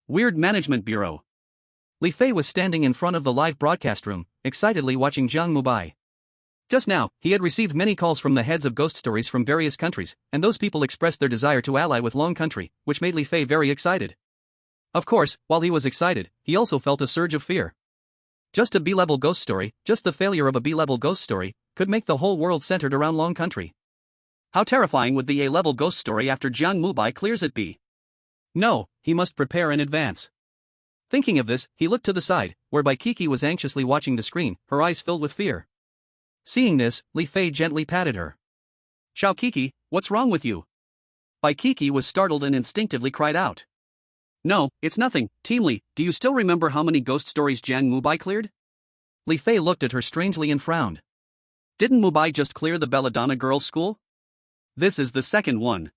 Weird Management Bureau. Li Fei was standing in front of the live broadcast room, excitedly watching Jiang Mubai. Just now, he had received many calls from the heads of ghost stories from various countries, and those people expressed their desire to ally with Long Country, which made Li Fei very excited. Of course, while he was excited, he also felt a surge of fear. Just a B-level ghost story, just the failure of a B-level ghost story, could make the whole world centered around Long Country. How terrifying would the A-level ghost story after Jiang Mubai clears it be? No, he must prepare in advance. Thinking of this, he looked to the side, whereby Kiki was anxiously watching the screen, her eyes filled with fear. Seeing this, Li Fei gently patted her. Xiao Kiki, what's wrong with you? Bai Kiki was startled and instinctively cried out. No, it's nothing, Team Li, do you still remember how many ghost stories Jiang Mubai cleared? Li Fei looked at her strangely and frowned. Didn't Mubai just clear the Belladonna girls' school? This is the second one.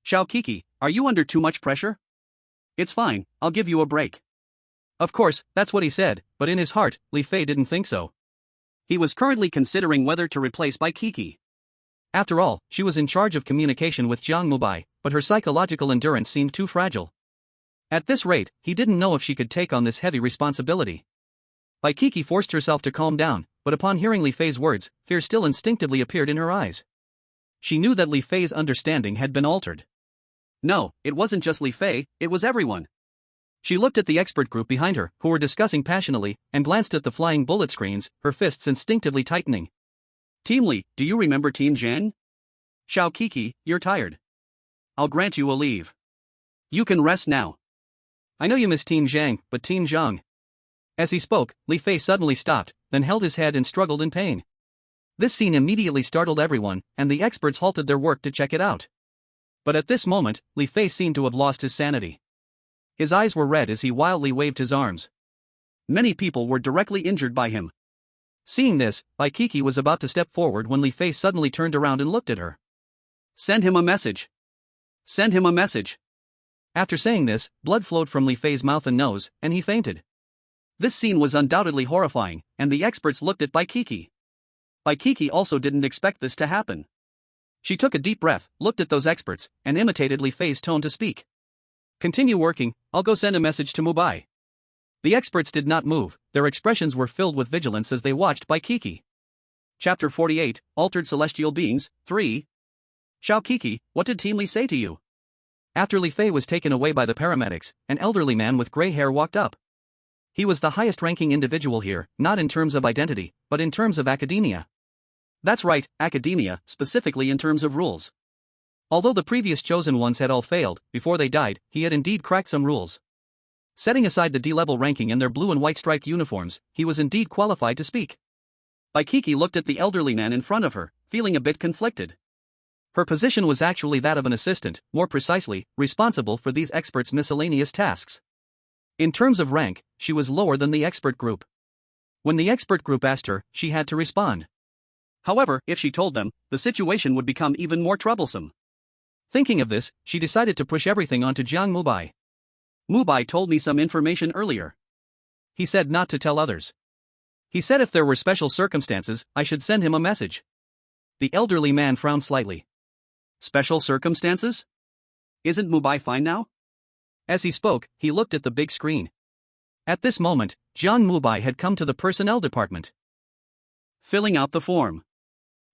Xiao Kiki, are you under too much pressure? It's fine, I'll give you a break. Of course, that's what he said, but in his heart, Li Fei didn't think so. He was currently considering whether to replace Bai Kiki. After all, she was in charge of communication with Jiang Mubai, but her psychological endurance seemed too fragile. At this rate, he didn't know if she could take on this heavy responsibility. Bai Kiki forced herself to calm down, but upon hearing Li Fei's words, fear still instinctively appeared in her eyes. She knew that Li Fei's understanding had been altered. No, it wasn't just Li Fei, it was everyone. She looked at the expert group behind her, who were discussing passionately, and glanced at the flying bullet screens, her fists instinctively tightening. Team Li, do you remember Team Zhang? Xiao Kiki, you're tired. I'll grant you a leave. You can rest now. I know you miss Team Zhang, but Team Zhang. As he spoke, Li Fei suddenly stopped, then held his head and struggled in pain. This scene immediately startled everyone, and the experts halted their work to check it out. But at this moment, Li Fei seemed to have lost his sanity. His eyes were red as he wildly waved his arms. Many people were directly injured by him. Seeing this, Bai Kiki was about to step forward when Li Fei suddenly turned around and looked at her. Send him a message. Send him a message. After saying this, blood flowed from Li Fei's mouth and nose, and he fainted. This scene was undoubtedly horrifying, and the experts looked at Bai Kiki. Bai Kiki also didn't expect this to happen. She took a deep breath, looked at those experts, and imitated Li Fei's tone to speak. Continue working, I'll go send a message to Mubai. The experts did not move, their expressions were filled with vigilance as they watched Bai Kiki. Chapter 48, Altered Celestial Beings, 3. Xiao Kiki, what did Team Li say to you? After Li Fei was taken away by the paramedics, an elderly man with gray hair walked up. He was the highest-ranking individual here, not in terms of identity, but in terms of academia. That's right, academia, specifically in terms of rules. Although the previous chosen ones had all failed, before they died, he had indeed cracked some rules. Setting aside the D-level ranking and their blue and white striped uniforms, he was indeed qualified to speak. Kiki looked at the elderly man in front of her, feeling a bit conflicted. Her position was actually that of an assistant, more precisely, responsible for these experts' miscellaneous tasks. In terms of rank, she was lower than the expert group. When the expert group asked her, she had to respond. However, if she told them, the situation would become even more troublesome. Thinking of this, she decided to push everything onto Jiang Mubai. Mubai told me some information earlier. He said not to tell others. He said if there were special circumstances, I should send him a message. The elderly man frowned slightly. Special circumstances? Isn't Mubai fine now? As he spoke, he looked at the big screen. At this moment, Jiang Mubai had come to the personnel department. Filling out the form.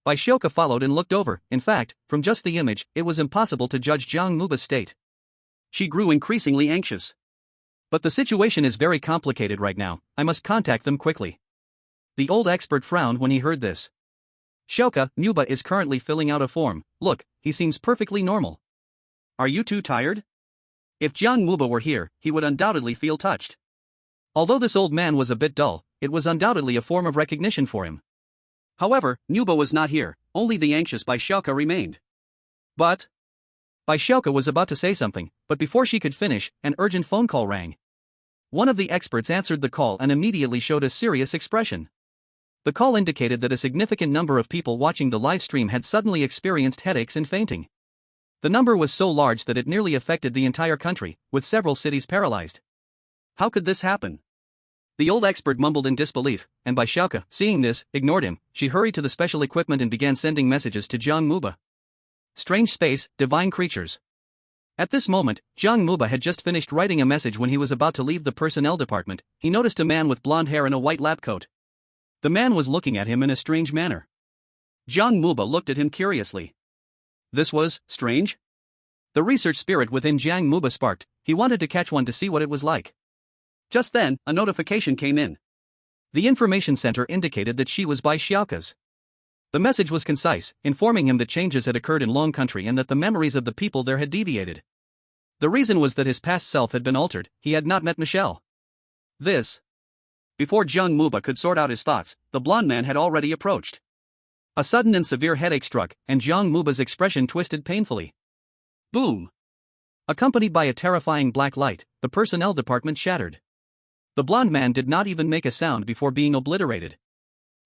Shioka followed and looked over. In fact, from just the image, it was impossible to judge Jiang Mubai's state. She grew increasingly anxious. But the situation is very complicated right now, I must contact them quickly. The old expert frowned when he heard this. Shioka, Mubai is currently filling out a form. Look, he seems perfectly normal. Are you too tired? If Jiang Mubai were here, he would undoubtedly feel touched. Although this old man was a bit dull, it was undoubtedly a form of recognition for him. However, Mubai was not here, only the anxious Shioka remained. But Shioka was about to say something, but before she could finish, an urgent phone call rang. One of the experts answered the call and immediately showed a serious expression. The call indicated that a significant number of people watching the live stream had suddenly experienced headaches and fainting. The number was so large that it nearly affected the entire country, with several cities paralyzed. How could this happen? The old expert mumbled in disbelief, and Shioka, seeing this, ignored him. She hurried to the special equipment and began sending messages to Jiang Mubai. Strange space, divine creatures. At this moment, Jiang Mubai had just finished writing a message when he was about to leave the personnel department. He noticed a man with blonde hair and a white lab coat. The man was looking at him in a strange manner. Jiang Mubai looked at him curiously. This was strange? The research spirit within Jiang Mubai sparked. He wanted to catch one to see what it was like. Just then, a notification came in. The information center indicated that she was Shioka's. The message was concise, informing him that changes had occurred in Long Country and that the memories of the people there had deviated. The reason was that his past self had been altered. He had not met Michelle. Before Jiang Mubai could sort out his thoughts, the blonde man had already approached. A sudden and severe headache struck, and Jiang Mubai's expression twisted painfully. Boom! Accompanied by a terrifying black light, the personnel department shattered. The blonde man did not even make a sound before being obliterated.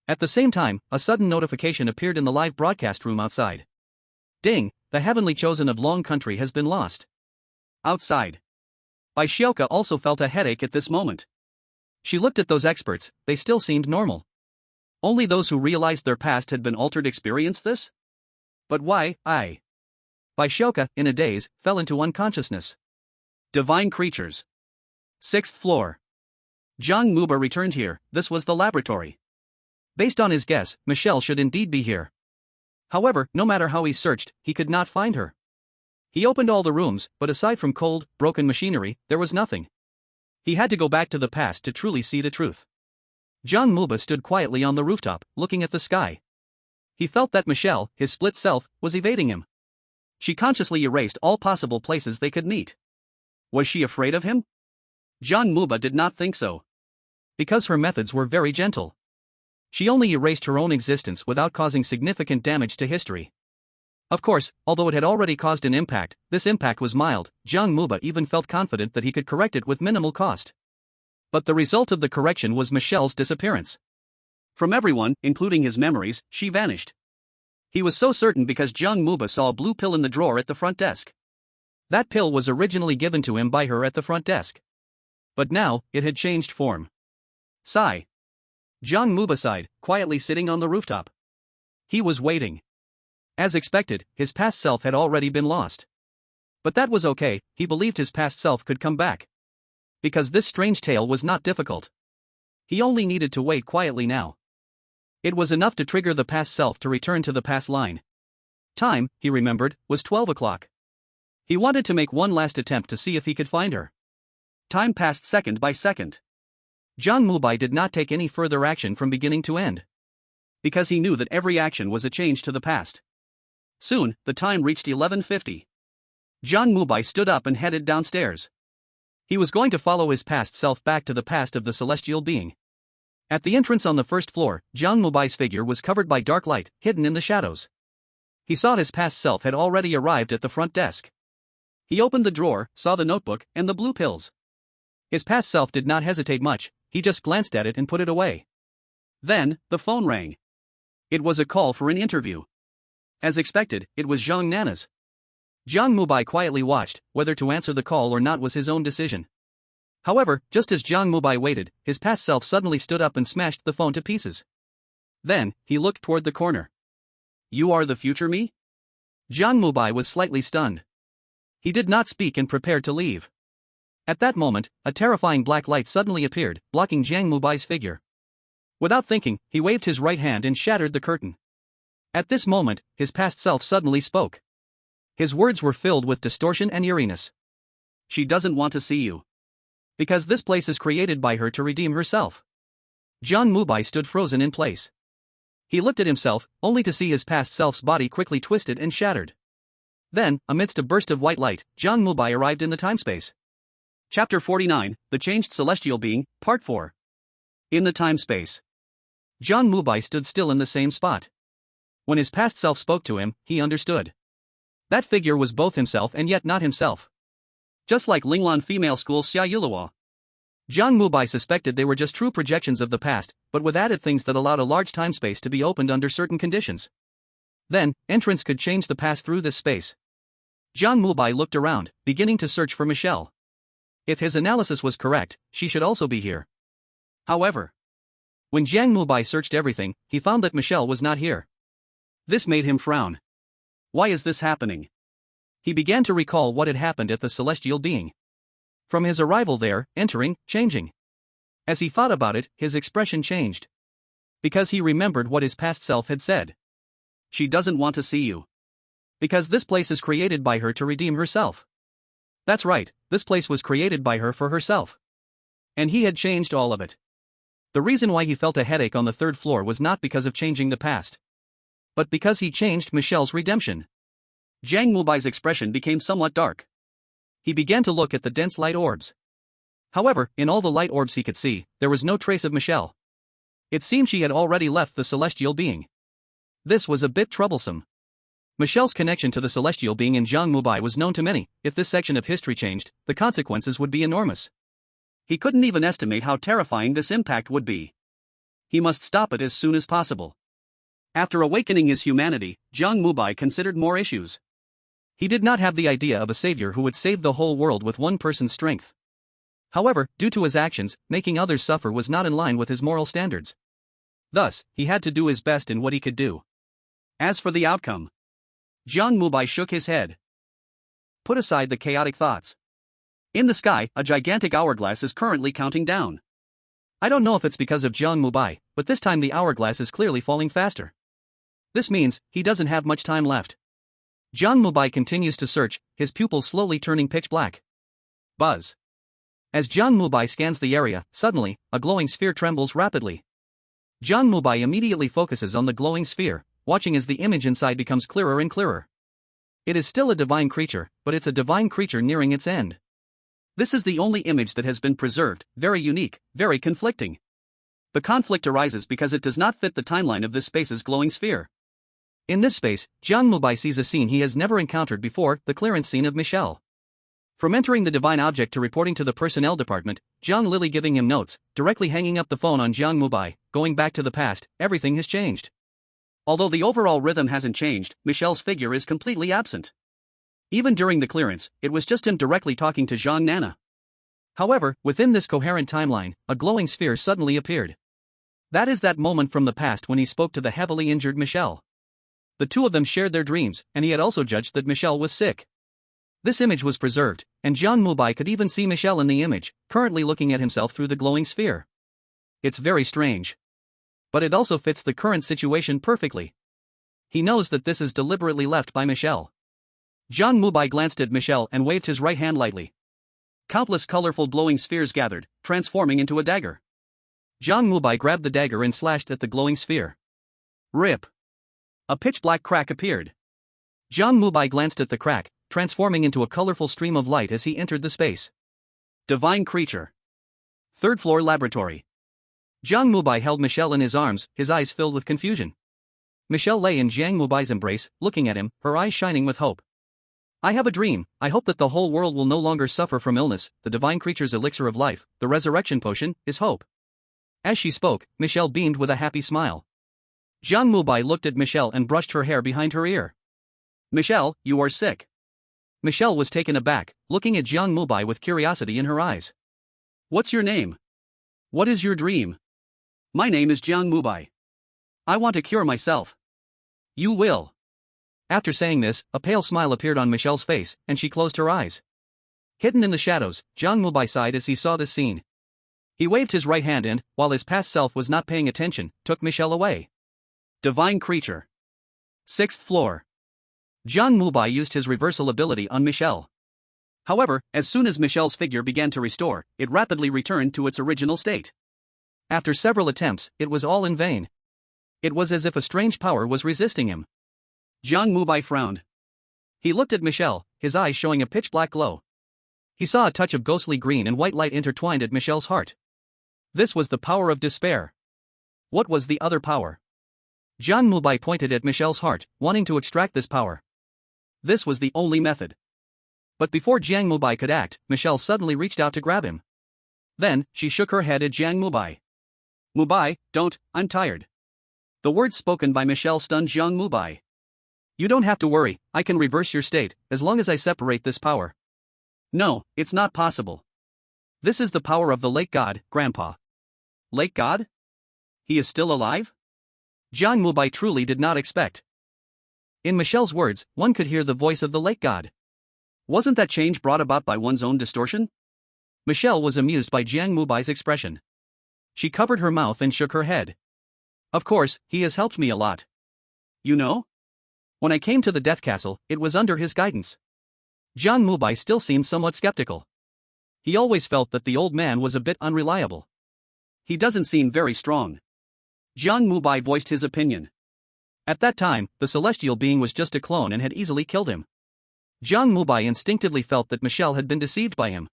At the same time, a sudden notification appeared in the live broadcast room outside. Ding! The heavenly chosen of Long Country has been lost. Outside. Shioka also felt a headache at this moment. She looked at those experts, they still seemed normal. Only those who realized their past had been altered experienced this? But why? Shioka, in a daze, fell into unconsciousness. Divine creatures. 6th floor. Jiang Mubai returned here. This was the laboratory. Based on his guess, Michelle should indeed be here. However, no matter how he searched, he could not find her. He opened all the rooms, but aside from cold, broken machinery, there was nothing. He had to go back to the past to truly see the truth. Jiang Mubai stood quietly on the rooftop, looking at the sky. He felt that Michelle, his split self, was evading him. She consciously erased all possible places they could meet. Was she afraid of him? Jiang Mubai did not think so. Because her methods were very gentle. She only erased her own existence without causing significant damage to history. Of course, although it had already caused an impact, this impact was mild. Jiang Mubai even felt confident that he could correct it with minimal cost. But the result of the correction was Michelle's disappearance. From everyone, including his memories, she vanished. He was so certain because Jiang Mubai saw a blue pill in the drawer at the front desk. That pill was originally given to him by her at the front desk. But now, it had changed form. Sigh. Jiang Mubai sighed, quietly sitting on the rooftop. He was waiting. As expected, his past self had already been lost. But that was okay, he believed his past self could come back. Because this strange tale was not difficult. He only needed to wait quietly now. It was enough to trigger the past self to return to the past line. Time, he remembered, was 12 o'clock. He wanted to make one last attempt to see if he could find her. Time passed second by second. Jiang Mubai did not take any further action from beginning to end. Because he knew that every action was a change to the past. Soon, the time reached 11:50. Jiang Mubai stood up and headed downstairs. He was going to follow his past self back to the past of the celestial being. At the entrance on the first floor, Jiang Mubai's figure was covered by dark light, hidden in the shadows. He saw his past self had already arrived at the front desk. He opened the drawer, saw the notebook, and the blue pills. His past self did not hesitate much, he just glanced at it and put it away. Then, the phone rang. It was a call for an interview. As expected, it was Zhang Nana's. Jiang Mubai quietly watched, whether to answer the call or not was his own decision. However, just as Jiang Mubai waited, his past self suddenly stood up and smashed the phone to pieces. Then, he looked toward the corner. "You are the future me?" Jiang Mubai was slightly stunned. He did not speak and prepared to leave. At that moment, a terrifying black light suddenly appeared, blocking Jiang Mubai's figure. Without thinking, he waved his right hand and shattered the curtain. At this moment, his past self suddenly spoke. His words were filled with distortion and eeriness. "She doesn't want to see you. Because this place is created by her to redeem herself." Jiang Mubai stood frozen in place. He looked at himself, only to see his past self's body quickly twisted and shattered. Then, amidst a burst of white light, Jiang Mubai arrived in the time-space. Chapter 49, The Changed Celestial Being, Part 4. In the time-space. Jiang Mubai stood still in the same spot. When his past self spoke to him, he understood. That figure was both himself and yet not himself. Just like Linglan Female School's Xia Yuluo. Jiang Mubai suspected they were just true projections of the past, but with added things that allowed a large time-space to be opened under certain conditions. Then, entrance could change the past through this space. Jiang Mubai looked around, beginning to search for Michelle. If his analysis was correct, she should also be here. However, when Jiang Mubai searched everything, he found that Michelle was not here. This made him frown. Why is this happening? He began to recall what had happened at the celestial being. From his arrival there, entering, changing. As he thought about it, his expression changed. Because he remembered what his past self had said. She doesn't want to see you. Because this place is created by her to redeem herself. That's right, this place was created by her for herself. And he had changed all of it. The reason why he felt a headache on the third floor was not because of changing the past. But because he changed Michelle's redemption. Jiang Mubai's expression became somewhat dark. He began to look at the dense light orbs. However, in all the light orbs he could see, there was no trace of Michelle. It seemed she had already left the celestial being. This was a bit troublesome. Michelle's connection to the celestial being in Jiang Mubai was known to many. If this section of history changed, the consequences would be enormous. He couldn't even estimate how terrifying this impact would be. He must stop it as soon as possible. After awakening his humanity, Jiang Mubai considered more issues. He did not have the idea of a savior who would save the whole world with one person's strength. However, due to his actions, making others suffer was not in line with his moral standards. Thus, he had to do his best in what he could do. As for the outcome, Jiang Mubai shook his head. Put aside the chaotic thoughts. In the sky, a gigantic hourglass is currently counting down. I don't know if it's because of Jiang Mubai, but this time the hourglass is clearly falling faster. This means, he doesn't have much time left. Jiang Mubai continues to search, his pupils slowly turning pitch black. Buzz. As Jiang Mubai scans the area, suddenly, a glowing sphere trembles rapidly. Jiang Mubai immediately focuses on the glowing sphere, watching as the image inside becomes clearer and clearer. It is still a divine creature, but it's a divine creature nearing its end. This is the only image that has been preserved, very unique, very conflicting. The conflict arises because it does not fit the timeline of this space's glowing sphere. In this space, Jiang Mubai sees a scene he has never encountered before, the clearance scene of Michelle. From entering the divine object to reporting to the personnel department, Jiang Lily giving him notes, directly hanging up the phone on Jiang Mubai, going back to the past, everything has changed. Although the overall rhythm hasn't changed, Michelle's figure is completely absent. Even during the clearance, it was just him directly talking to Zhang Nana. However, within this coherent timeline, a glowing sphere suddenly appeared. That is that moment from the past when he spoke to the heavily injured Michelle. The two of them shared their dreams, and he had also judged that Michelle was sick. This image was preserved, and Jiang Mubai could even see Michelle in the image, currently looking at himself through the glowing sphere. It's very strange. But it also fits the current situation perfectly. He knows that this is deliberately left by Michelle. Jiang Mubai glanced at Michelle and waved his right hand lightly. Countless colorful glowing spheres gathered, transforming into a dagger. Jiang Mubai grabbed the dagger and slashed at the glowing sphere. Rip! A pitch-black crack appeared. Jiang Mubai glanced at the crack, transforming into a colorful stream of light as he entered the space. Divine creature. Third floor laboratory. Jiang Mubai held Michelle in his arms, his eyes filled with confusion. Michelle lay in Jiang Mubai's embrace, looking at him, her eyes shining with hope. I have a dream. I hope that the whole world will no longer suffer from illness. The divine creature's elixir of life, the resurrection potion, is hope. As she spoke, Michelle beamed with a happy smile. Jiang Mubai looked at Michelle and brushed her hair behind her ear. Michelle, you are sick. Michelle was taken aback, looking at Jiang Mubai with curiosity in her eyes. What's your name? What is your dream? My name is Jiang Mubai. I want to cure myself. You will. After saying this, a pale smile appeared on Michelle's face, and she closed her eyes. Hidden in the shadows, Jiang Mubai sighed as he saw this scene. He waved his right hand and, while his past self was not paying attention, took Michelle away. Divine creature. 6th floor. Jiang Mubai used his reversal ability on Michelle. However, as soon as Michelle's figure began to restore, it rapidly returned to its original state. After several attempts, it was all in vain. It was as if a strange power was resisting him. Jiang Mubai frowned. He looked at Michelle, his eyes showing a pitch-black glow. He saw a touch of ghostly green and white light intertwined at Michelle's heart. This was the power of despair. What was the other power? Jiang Mubai pointed at Michelle's heart, wanting to extract this power. This was the only method. But before Jiang Mubai could act, Michelle suddenly reached out to grab him. Then, she shook her head at Jiang Mubai. Mubai, don't, I'm tired. The words spoken by Michelle stunned Jiang Mubai. You don't have to worry, I can reverse your state, as long as I separate this power. No, it's not possible. This is the power of the lake god, Grandpa. Lake god? He is still alive? Jiang Mubai truly did not expect. In Michelle's words, one could hear the voice of the lake god. Wasn't that change brought about by one's own distortion? Michelle was amused by Jiang Mubai's expression. She covered her mouth and shook her head. Of course, he has helped me a lot. You know? When I came to the Death Castle, it was under his guidance. Jiang Mubai still seemed somewhat skeptical. He always felt that the old man was a bit unreliable. He doesn't seem very strong. Jiang Mubai voiced his opinion. At that time, the celestial being was just a clone and had easily killed him. Jiang Mubai instinctively felt that Michelle had been deceived by him.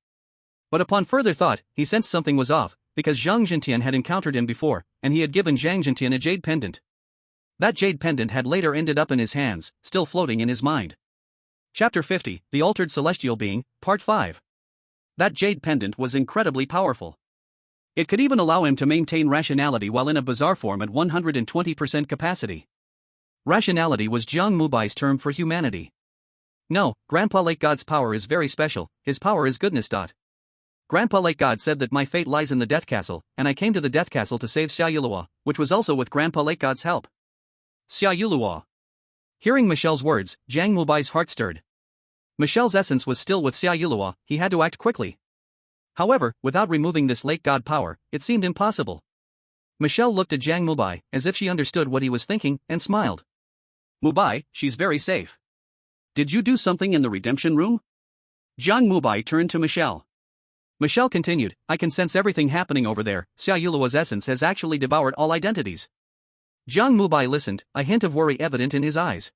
But upon further thought, he sensed something was off, because Zhang Jintian had encountered him before, and he had given Zhang Jintian a jade pendant. That jade pendant had later ended up in his hands, still floating in his mind. Chapter 50, The Altered Celestial Being, Part 5. That jade pendant was incredibly powerful. It could even allow him to maintain rationality while in a bizarre form at 120% capacity. Rationality was Jiang Mubai's term for humanity. No, Grandpa Lake God's power is very special, his power is goodness. Grandpa Lake God said that my fate lies in the Death Castle, and I came to the Death Castle to save Xia Yulua, which was also with Grandpa Lake God's help. Xia Yulua. Hearing Michelle's words, Jiang Mubai's heart stirred. Michelle's essence was still with Xia Yulua, he had to act quickly. However, without removing this lake god power, it seemed impossible. Michelle looked at Jiang Mubai, as if she understood what he was thinking, and smiled. Mubai, she's very safe. Did you do something in the redemption room? Jiang Mubai turned to Michelle. Michelle continued, I can sense everything happening over there, Xia Yulua's essence has actually devoured all identities. Jiang Mubai listened, a hint of worry evident in his eyes.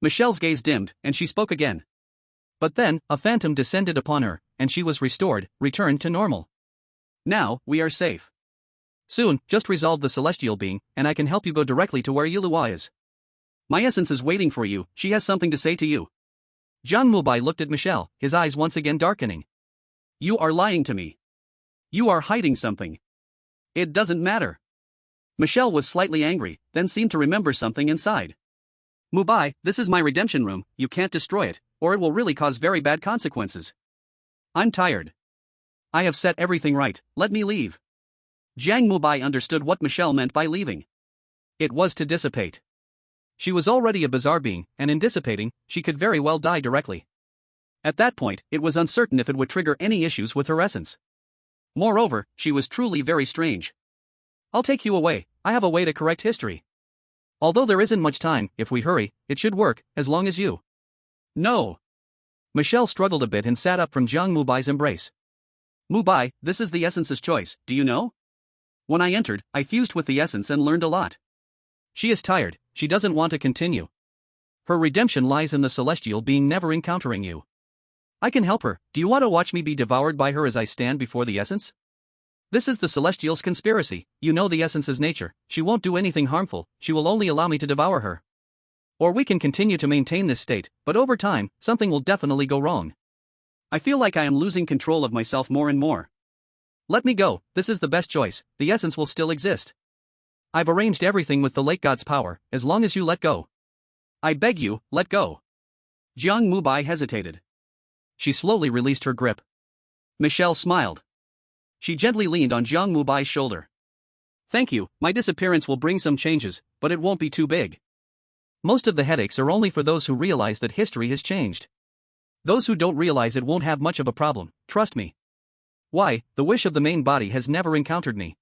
Michelle's gaze dimmed, and she spoke again. But then, a phantom descended upon her, and she was restored, returned to normal. Now, we are safe. Soon, just resolve the celestial being, and I can help you go directly to where Yulua is. My essence is waiting for you, she has something to say to you. Jiang Mubai looked at Michelle, his eyes once again darkening. You are lying to me. You are hiding something. It doesn't matter. Michelle was slightly angry, then seemed to remember something inside. Mubai, this is my redemption room, you can't destroy it, or it will really cause very bad consequences. I'm tired. I have set everything right, let me leave. Jiang Mubai understood what Michelle meant by leaving. It was to dissipate. She was already a bizarre being, and in dissipating, she could very well die directly. At that point, it was uncertain if it would trigger any issues with her essence. Moreover, she was truly very strange. I'll take you away, I have a way to correct history. Although there isn't much time, if we hurry, it should work, as long as you. No. Michelle struggled a bit and sat up from Jiang Mubai's embrace. Mubai, this is the essence's choice, do you know? When I entered, I fused with the essence and learned a lot. She is tired, she doesn't want to continue. Her redemption lies in the celestial being never encountering you. I can help her, do you want to watch me be devoured by her as I stand before the essence? This is the celestial's conspiracy, you know the essence's nature, she won't do anything harmful, she will only allow me to devour her. Or we can continue to maintain this state, but over time, something will definitely go wrong. I feel like I am losing control of myself more and more. Let me go, this is the best choice, the essence will still exist. I've arranged everything with the lake god's power, as long as you let go. I beg you, let go. Jiang Mubai hesitated. She slowly released her grip. Michelle smiled. She gently leaned on Jiang Mubai's shoulder. Thank you, my disappearance will bring some changes, but it won't be too big. Most of the headaches are only for those who realize that history has changed. Those who don't realize it won't have much of a problem, trust me. Why, the wish of the main body has never encountered me.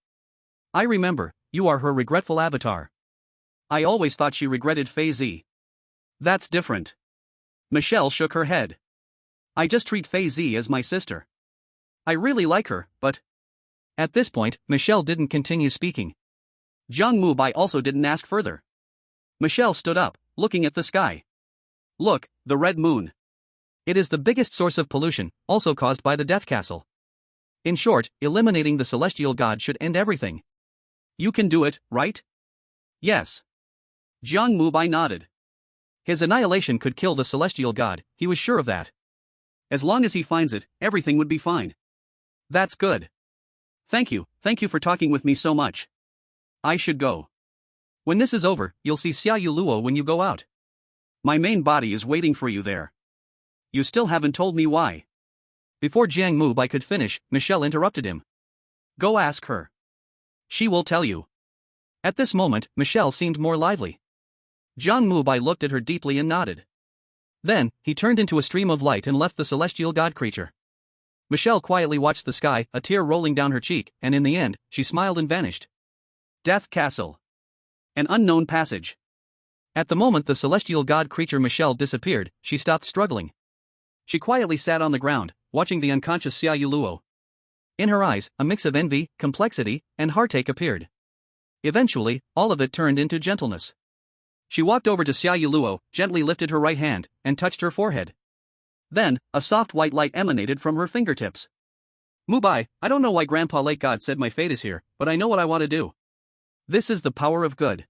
I remember, you are her regretful avatar. I always thought she regretted Fei Zi. That's different. Michelle shook her head. I just treat Fei Zi as my sister. I really like her, but... At this point, Michelle didn't continue speaking. Jiang Mubai also didn't ask further. Michelle stood up, looking at the sky. Look, the red moon. It is the biggest source of pollution, also caused by the Death Castle. In short, eliminating the celestial god should end everything. You can do it, right? Yes. Jiang Mubai nodded. His annihilation could kill the celestial god, he was sure of that. As long as he finds it, everything would be fine. That's good. Thank you for talking with me so much. I should go. When this is over, you'll see Xiaoyu Luo when you go out. My main body is waiting for you there. You still haven't told me why. Before Jiang Mubai could finish, Michelle interrupted him. Go ask her. She will tell you. At this moment, Michelle seemed more lively. Jiang Mubai looked at her deeply and nodded. Then, he turned into a stream of light and left the celestial god creature. Michelle quietly watched the sky, a tear rolling down her cheek, and in the end, she smiled and vanished. Death Castle. An unknown passage. At the moment the celestial god creature Michelle disappeared, she stopped struggling. She quietly sat on the ground, watching the unconscious Xiaoyu Luo. In her eyes, a mix of envy, complexity, and heartache appeared. Eventually, all of it turned into gentleness. She walked over to Xiaoyu Luo, gently lifted her right hand, and touched her forehead. Then, a soft white light emanated from her fingertips. Mubai, I don't know why Grandpa Lake God said my fate is here, but I know what I want to do. This is the power of good.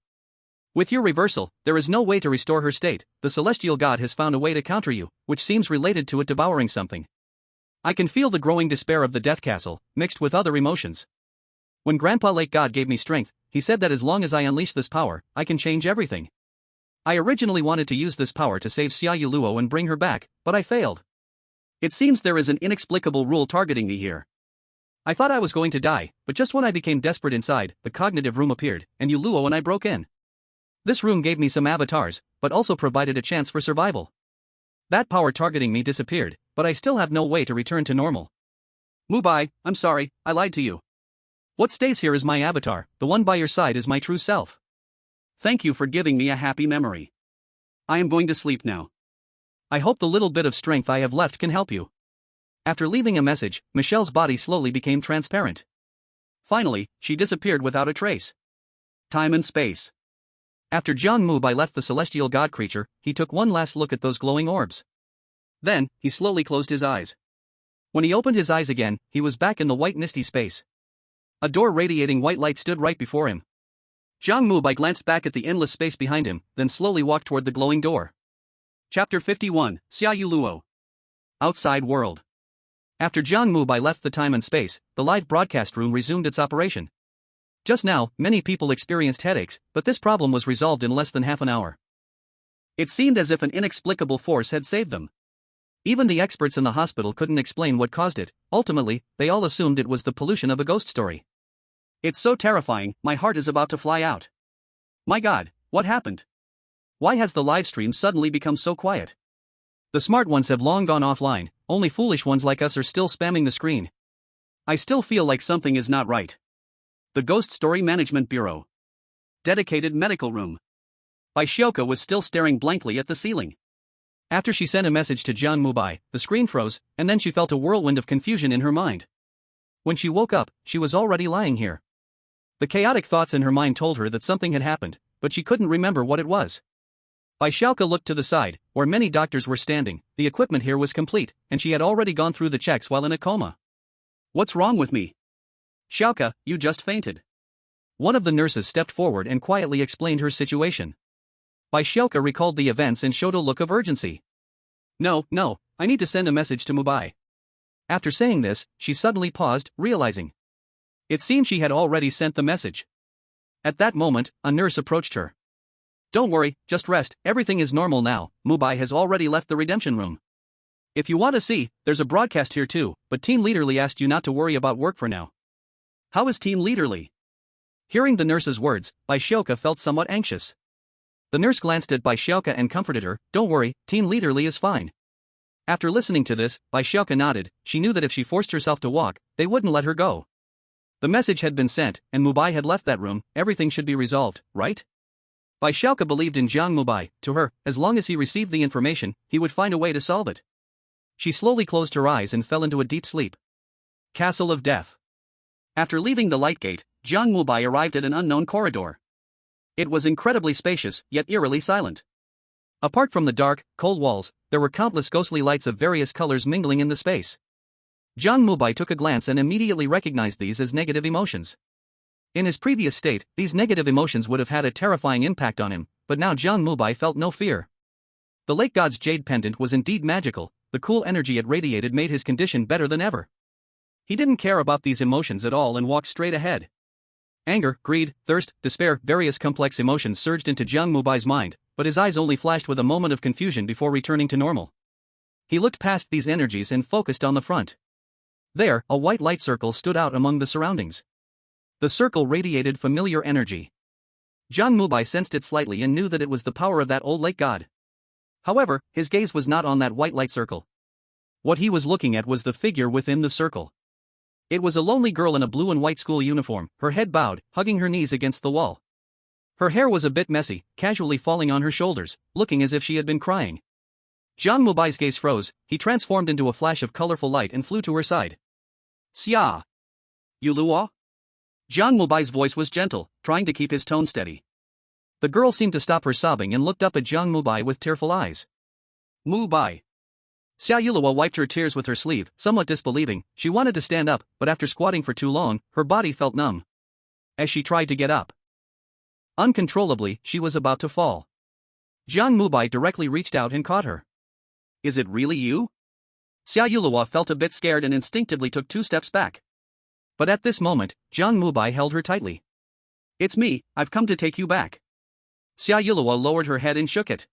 With your reversal, there is no way to restore her state, the celestial god has found a way to counter you, which seems related to it devouring something. I can feel the growing despair of the Death Castle, mixed with other emotions. When Grandpa Lake God gave me strength, he said that as long as I unleash this power, I can change everything. I originally wanted to use this power to save Xiaoyu Luo and bring her back, but I failed. It seems there is an inexplicable rule targeting me here. I thought I was going to die, but just when I became desperate inside, the cognitive room appeared, and Yu Luo and I broke in. This room gave me some avatars, but also provided a chance for survival. That power targeting me disappeared, but I still have no way to return to normal. Mubai, I'm sorry, I lied to you. What stays here is my avatar, the one by your side is my true self. Thank you for giving me a happy memory. I am going to sleep now. I hope the little bit of strength I have left can help you. After leaving a message, Michelle's body slowly became transparent. Finally, she disappeared without a trace. Time and space. After Jiang Mubai left the celestial god creature, he took one last look at those glowing orbs. Then, he slowly closed his eyes. When he opened his eyes again, he was back in the white misty space. A door radiating white light stood right before him. Jiang Mubai glanced back at the endless space behind him, then slowly walked toward the glowing door. Chapter 51, Xiaoyu Luo. Outside world. After Jiang Mubai left the time and space, the live broadcast room resumed its operation. Just now, many people experienced headaches, but this problem was resolved in less than half an hour. It seemed as if an inexplicable force had saved them. Even the experts in the hospital couldn't explain what caused it. Ultimately, they all assumed it was the pollution of a ghost story. It's so terrifying, my heart is about to fly out. My God, what happened? Why has the live stream suddenly become so quiet? The smart ones have long gone offline, only foolish ones like us are still spamming the screen. I still feel like something is not right. The Ghost Story Management Bureau. Dedicated medical room. Bai Xiaoke was still staring blankly at the ceiling. After she sent a message to Jiang Mubai, the screen froze, and then she felt a whirlwind of confusion in her mind. When she woke up, she was already lying here. The chaotic thoughts in her mind told her that something had happened, but she couldn't remember what it was. Bai Xiaoke looked to the side, where many doctors were standing. The equipment here was complete, and she had already gone through the checks while in a coma. What's wrong with me? Xiaoke, you just fainted. One of the nurses stepped forward and quietly explained her situation. Bai Xiaoke recalled the events and showed a look of urgency. No, I need to send a message to Mubai. After saying this, she suddenly paused, realizing. It seemed she had already sent the message. At that moment, a nurse approached her. Don't worry, just rest, everything is normal now, Mubai has already left the redemption room. If you want to see, there's a broadcast here too, but Team Leaderly asked you not to worry about work for now. How is Team Leaderly? Hearing the nurse's words, Bai Xiaoke felt somewhat anxious. The nurse glanced at Bai Xiaoke and comforted her, don't worry, Team Leaderly is fine. After listening to this, Bai Xiaoke nodded. She knew that if she forced herself to walk, they wouldn't let her go. The message had been sent, and Mubai had left that room, everything should be resolved, right? Bai Xiaoke believed in Jiang Mubai. To her, as long as he received the information, he would find a way to solve it. She slowly closed her eyes and fell into a deep sleep. Castle of Death. After leaving the light gate, Jiang Mubai arrived at an unknown corridor. It was incredibly spacious, yet eerily silent. Apart from the dark, cold walls, there were countless ghostly lights of various colors mingling in the space. Jiang Mubai took a glance and immediately recognized these as negative emotions. In his previous state, these negative emotions would have had a terrifying impact on him, but now Jiang Mubai felt no fear. The lake god's jade pendant was indeed magical, the cool energy it radiated made his condition better than ever. He didn't care about these emotions at all and walked straight ahead. Anger, greed, thirst, despair, various complex emotions surged into Jiang Mubai's mind, but his eyes only flashed with a moment of confusion before returning to normal. He looked past these energies and focused on the front. There, a white light circle stood out among the surroundings. The circle radiated familiar energy. Jiang Mubai sensed it slightly and knew that it was the power of that old lake god. However, his gaze was not on that white light circle. What he was looking at was the figure within the circle. It was a lonely girl in a blue and white school uniform, her head bowed, hugging her knees against the wall. Her hair was a bit messy, casually falling on her shoulders, looking as if she had been crying. Jiang Mubai's gaze froze, he transformed into a flash of colorful light and flew to her side. Xia! You Luo? Jiang Mubai's voice was gentle, trying to keep his tone steady. The girl seemed to stop her sobbing and looked up at Jiang Mubai with tearful eyes. Mubai. Xia Yuluo wiped her tears with her sleeve, somewhat disbelieving. She wanted to stand up, but after squatting for too long, her body felt numb. As she tried to get up, uncontrollably, she was about to fall. Jiang Mubai directly reached out and caught her. Is it really you? Xia Yuluo felt a bit scared and instinctively took 2 steps back. But at this moment, Jiang Mubai held her tightly. It's me, I've come to take you back. Xia Yuluo lowered her head and shook it.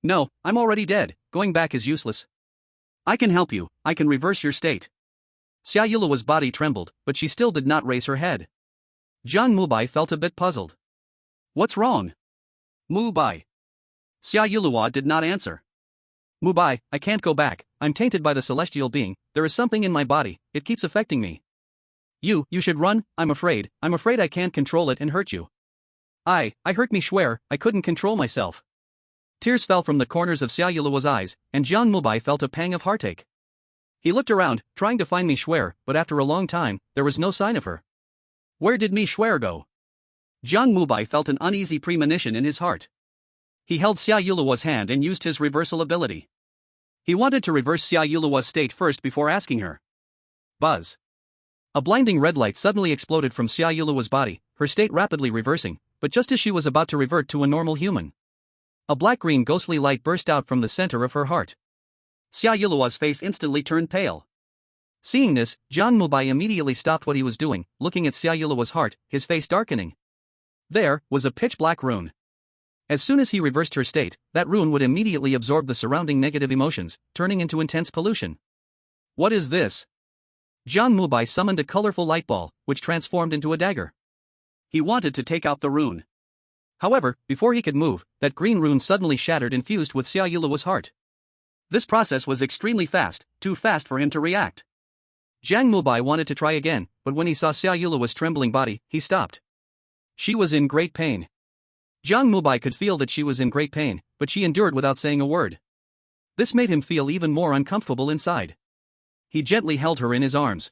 No, I'm already dead, going back is useless. I can help you, I can reverse your state. Xia Yuluo's body trembled, but she still did not raise her head. Jiang Mubai felt a bit puzzled. What's wrong? Mubai. Xia Yuluo did not answer. Mubai, I can't go back, I'm tainted by the celestial being, there is something in my body, it keeps affecting me. You should run, I'm afraid I can't control it and hurt you. I hurt me swear, I couldn't control myself. Tears fell from the corners of Xia Yuluo's eyes, and Jiang Mubai felt a pang of heartache. He looked around, trying to find Mi Shuer, but after a long time, there was no sign of her. Where did Mi Shuer go? Jiang Mubai felt an uneasy premonition in his heart. He held Xia Yuluo's hand and used his reversal ability. He wanted to reverse Xia Yuluo's state first before asking her. Buzz. A blinding red light suddenly exploded from Xia Yuluo's body, her state rapidly reversing, but just as she was about to revert to a normal human, a black-green ghostly light burst out from the center of her heart. Xia Yuluo's face instantly turned pale. Seeing this, Jiang Mubai immediately stopped what he was doing, looking at Xia Yuluo's heart, his face darkening. There was a pitch-black rune. As soon as he reversed her state, that rune would immediately absorb the surrounding negative emotions, turning into intense pollution. What is this? Jiang Mubai summoned a colorful light ball, which transformed into a dagger. He wanted to take out the rune. However, before he could move, that green rune suddenly shattered and fused with Xia Yuluo's heart. This process was extremely fast, too fast for him to react. Jiang Mubai wanted to try again, but when he saw Xia Yuluo's trembling body, he stopped. She was in great pain. Jiang Mubai could feel that she was in great pain, but she endured without saying a word. This made him feel even more uncomfortable inside. He gently held her in his arms.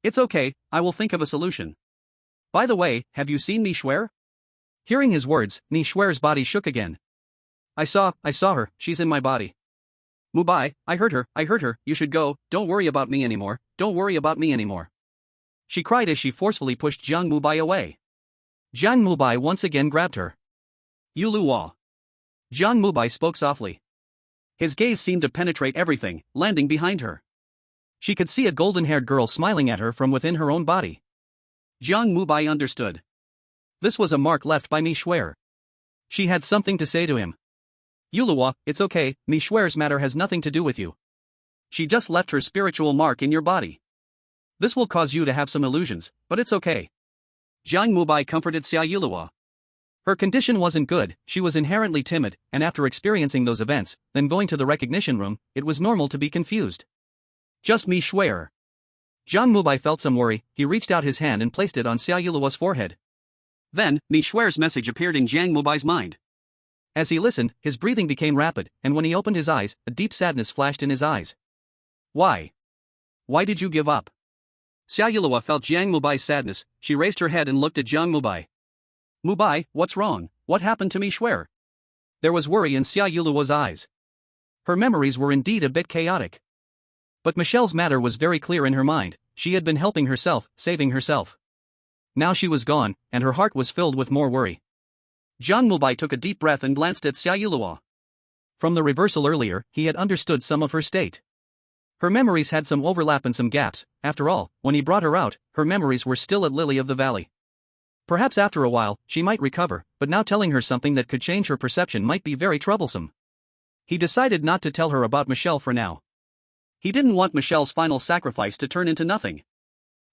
It's okay, I will think of a solution. By the way, have you seen Mi Shuer? Hearing his words, Mi Shuer's body shook again. I saw her, she's in my body. Mubai, I hurt her, you should go, don't worry about me anymore, don't worry about me anymore. She cried as she forcefully pushed Jiang Mubai away. Jiang Mubai once again grabbed her. Yuluo. Jiang Mubai spoke softly. His gaze seemed to penetrate everything, landing behind her. She could see a golden-haired girl smiling at her from within her own body. Jiang Mubai understood. This was a mark left by Mi Shuer. She had something to say to him. Yuluo, it's okay, Mi Shuer's matter has nothing to do with you. She just left her spiritual mark in your body. This will cause you to have some illusions, but it's okay. Jiang Mubai comforted Xia Yuluo. Her condition wasn't good, she was inherently timid, and after experiencing those events, then going to the recognition room, it was normal to be confused. Just Mi Shuer. Jiang Mubai felt some worry, he reached out his hand and placed it on Xia Yuluo's forehead. Then, Mi Shuer's message appeared in Jiang Mubai's mind. As he listened, his breathing became rapid, and when he opened his eyes, a deep sadness flashed in his eyes. Why? Why did you give up? Xia Yuluo felt Jiang Mubai's sadness, she raised her head and looked at Jiang Mubai. Mubai, what's wrong? What happened to Mi Shuer? There was worry in Xia Yuluo's eyes. Her memories were indeed a bit chaotic. But Michelle's matter was very clear in her mind, she had been helping herself, saving herself. Now she was gone, and her heart was filled with more worry. Jiang Mubai took a deep breath and glanced at Xia Yuluo. From the reversal earlier, he had understood some of her state. Her memories had some overlap and some gaps, after all, when he brought her out, her memories were still at Lily of the Valley. Perhaps after a while, she might recover, but now telling her something that could change her perception might be very troublesome. He decided not to tell her about Michelle for now. He didn't want Michelle's final sacrifice to turn into nothing.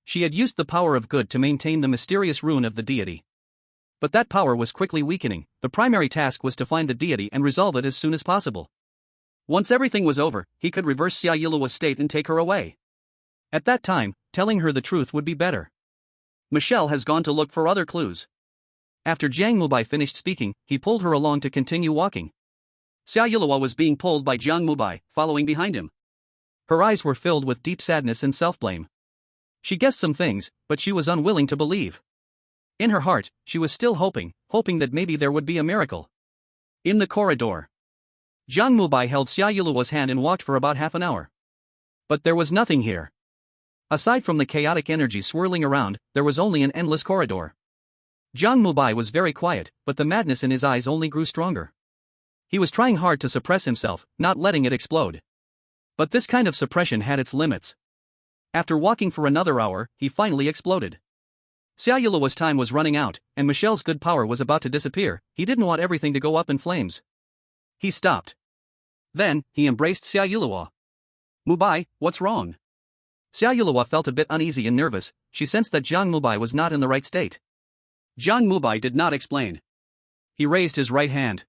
She had used the power of good to maintain the mysterious rune of the deity. But that power was quickly weakening, the primary task was to find the deity and resolve it as soon as possible. Once everything was over, he could reverse Xia Yuluo's state and take her away. At that time, telling her the truth would be better. Michelle has gone to look for other clues. After Jiang Mubai finished speaking, he pulled her along to continue walking. Xia Yuluo was being pulled by Jiang Mubai, following behind him. Her eyes were filled with deep sadness and self-blame. She guessed some things, but she was unwilling to believe. In her heart, she was still hoping that maybe there would be a miracle. In the corridor, Jiang Mubai held Xia Yuluo's hand and walked for about half an hour. But there was nothing here. Aside from the chaotic energy swirling around, there was only an endless corridor. Jiang Mubai was very quiet, but the madness in his eyes only grew stronger. He was trying hard to suppress himself, not letting it explode. But this kind of suppression had its limits. After walking for another hour, he finally exploded. Xia Yuluo's time was running out, and Michelle's good power was about to disappear. He didn't want everything to go up in flames. He stopped. Then, he embraced Xia Yuluo. Mubai, what's wrong? Xia Yuluo felt a bit uneasy and nervous, she sensed that Jiang Mubai was not in the right state. Jiang Mubai did not explain. He raised his right hand.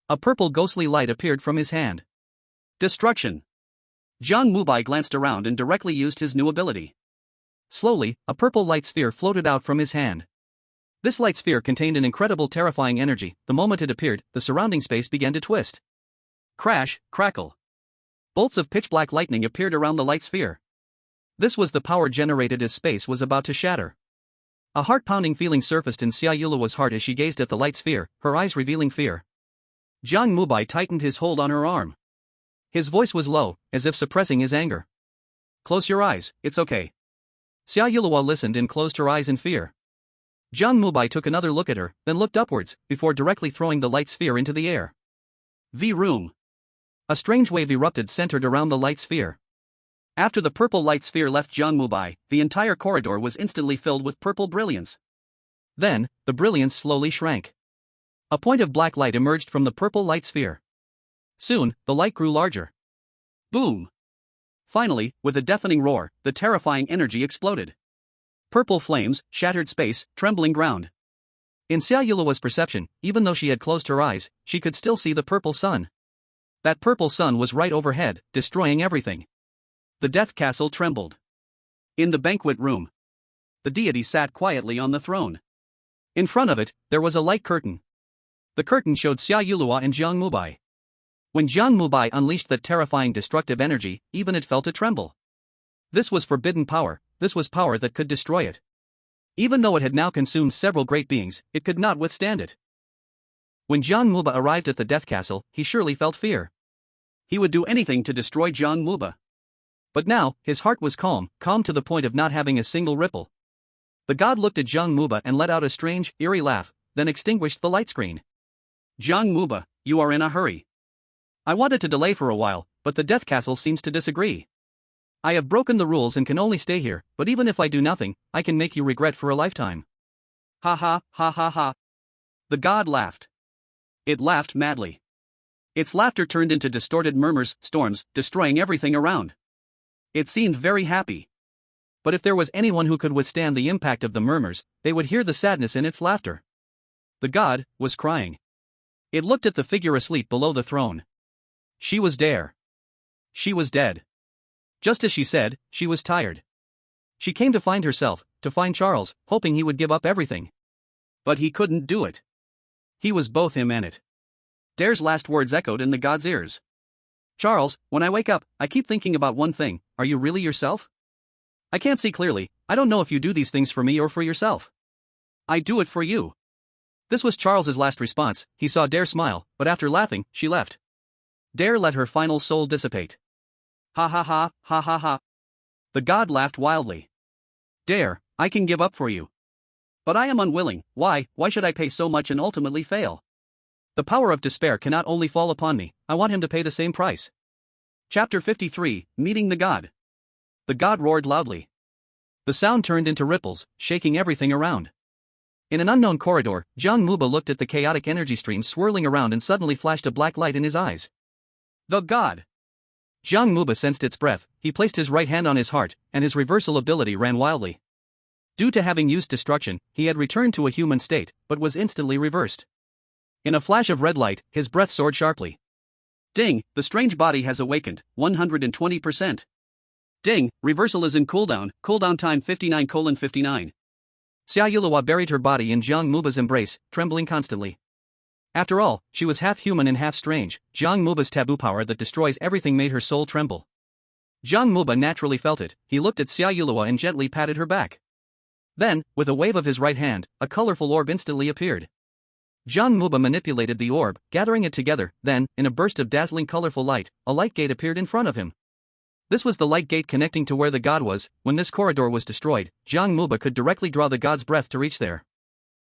A purple ghostly light appeared from his hand. Destruction. Jiang Mubai glanced around and directly used his new ability. Slowly, a purple light sphere floated out from his hand. This light sphere contained an incredible terrifying energy. The moment it appeared, the surrounding space began to twist. Crash, crackle. Bolts of pitch-black lightning appeared around the light sphere. This was the power generated as space was about to shatter. A heart-pounding feeling surfaced in Xia Yuluo's heart as she gazed at the light sphere, her eyes revealing fear. Jiang Mubai tightened his hold on her arm. His voice was low, as if suppressing his anger. Close your eyes, it's okay. Xia Yuluo listened and closed her eyes in fear. Jiang Mubai took another look at her, then looked upwards, before directly throwing the light sphere into the air. The room. A strange wave erupted centered around the light sphere. After the purple light sphere left Jiang Mubai, the entire corridor was instantly filled with purple brilliance. Then, the brilliance slowly shrank. A point of black light emerged from the purple light sphere. Soon, the light grew larger. Boom! Finally, with a deafening roar, the terrifying energy exploded. Purple flames, shattered space, trembling ground. In Xia Yuluo's perception, even though she had closed her eyes, she could still see the purple sun. That purple sun was right overhead, destroying everything. The Death Castle trembled. In the banquet room, the deity sat quietly on the throne. In front of it, there was a light curtain. The curtain showed Xia Yulua and Jiang Mubai. When Jiang Mubai unleashed that terrifying destructive energy, even it felt it tremble. This was forbidden power, this was power that could destroy it. Even though it had now consumed several great beings, it could not withstand it. When Jiang Mubai arrived at the death castle, he surely felt fear. He would do anything to destroy Jiang Mubai. But now, his heart was calm to the point of not having a single ripple. The god looked at Jiang Mubai and let out a strange, eerie laugh, then extinguished the light screen. Jiang Mubai, you are in a hurry. I wanted to delay for a while, but the death castle seems to disagree. I have broken the rules and can only stay here, but even if I do nothing, I can make you regret for a lifetime. Ha ha, ha ha ha. The god laughed. It laughed madly. Its laughter turned into distorted murmurs, storms, destroying everything around. It seemed very happy. But if there was anyone who could withstand the impact of the murmurs, they would hear the sadness in its laughter. The god was crying. It looked at the figure asleep below the throne. She was there. She was dead. Just as she said, she was tired. She came to find herself, to find Charles, hoping he would give up everything. But he couldn't do it. He was both him and it. Dare's last words echoed in the god's ears. Charles, when I wake up, I keep thinking about one thing, are you really yourself? I can't see clearly, I don't know if you do these things for me or for yourself. I do it for you. This was Charles's last response. He saw Dare smile, but after laughing, she left. Dare let her final soul dissipate. Ha ha ha, ha ha ha. The god laughed wildly. Dare, I can give up for you. But I am unwilling. Why should I pay so much and ultimately fail? The power of despair cannot only fall upon me, I want him to pay the same price. Chapter 53, Meeting the God. The god roared loudly. The sound turned into ripples, shaking everything around. In an unknown corridor, Jiang Mubai looked at the chaotic energy stream swirling around and suddenly flashed a black light in his eyes. The god! Jiang Mubai sensed its breath, he placed his right hand on his heart, and his reversal ability ran wildly. Due to having used destruction, he had returned to a human state, but was instantly reversed. In a flash of red light, his breath soared sharply. Ding, the strange body has awakened, 120%. Ding, reversal is in cooldown time 59:59. Xia Yulua buried her body in Jiang Mubai's embrace, trembling constantly. After all, she was half human and half strange. Jiang Mubai's taboo power that destroys everything made her soul tremble. Jiang Mubai naturally felt it, he looked at Xia Yulua and gently patted her back. Then, with a wave of his right hand, a colorful orb instantly appeared. Jiang Mubai manipulated the orb, gathering it together, then, in a burst of dazzling colorful light, a light gate appeared in front of him. This was the light gate connecting to where the god was. When this corridor was destroyed, Jiang Mubai could directly draw the god's breath to reach there.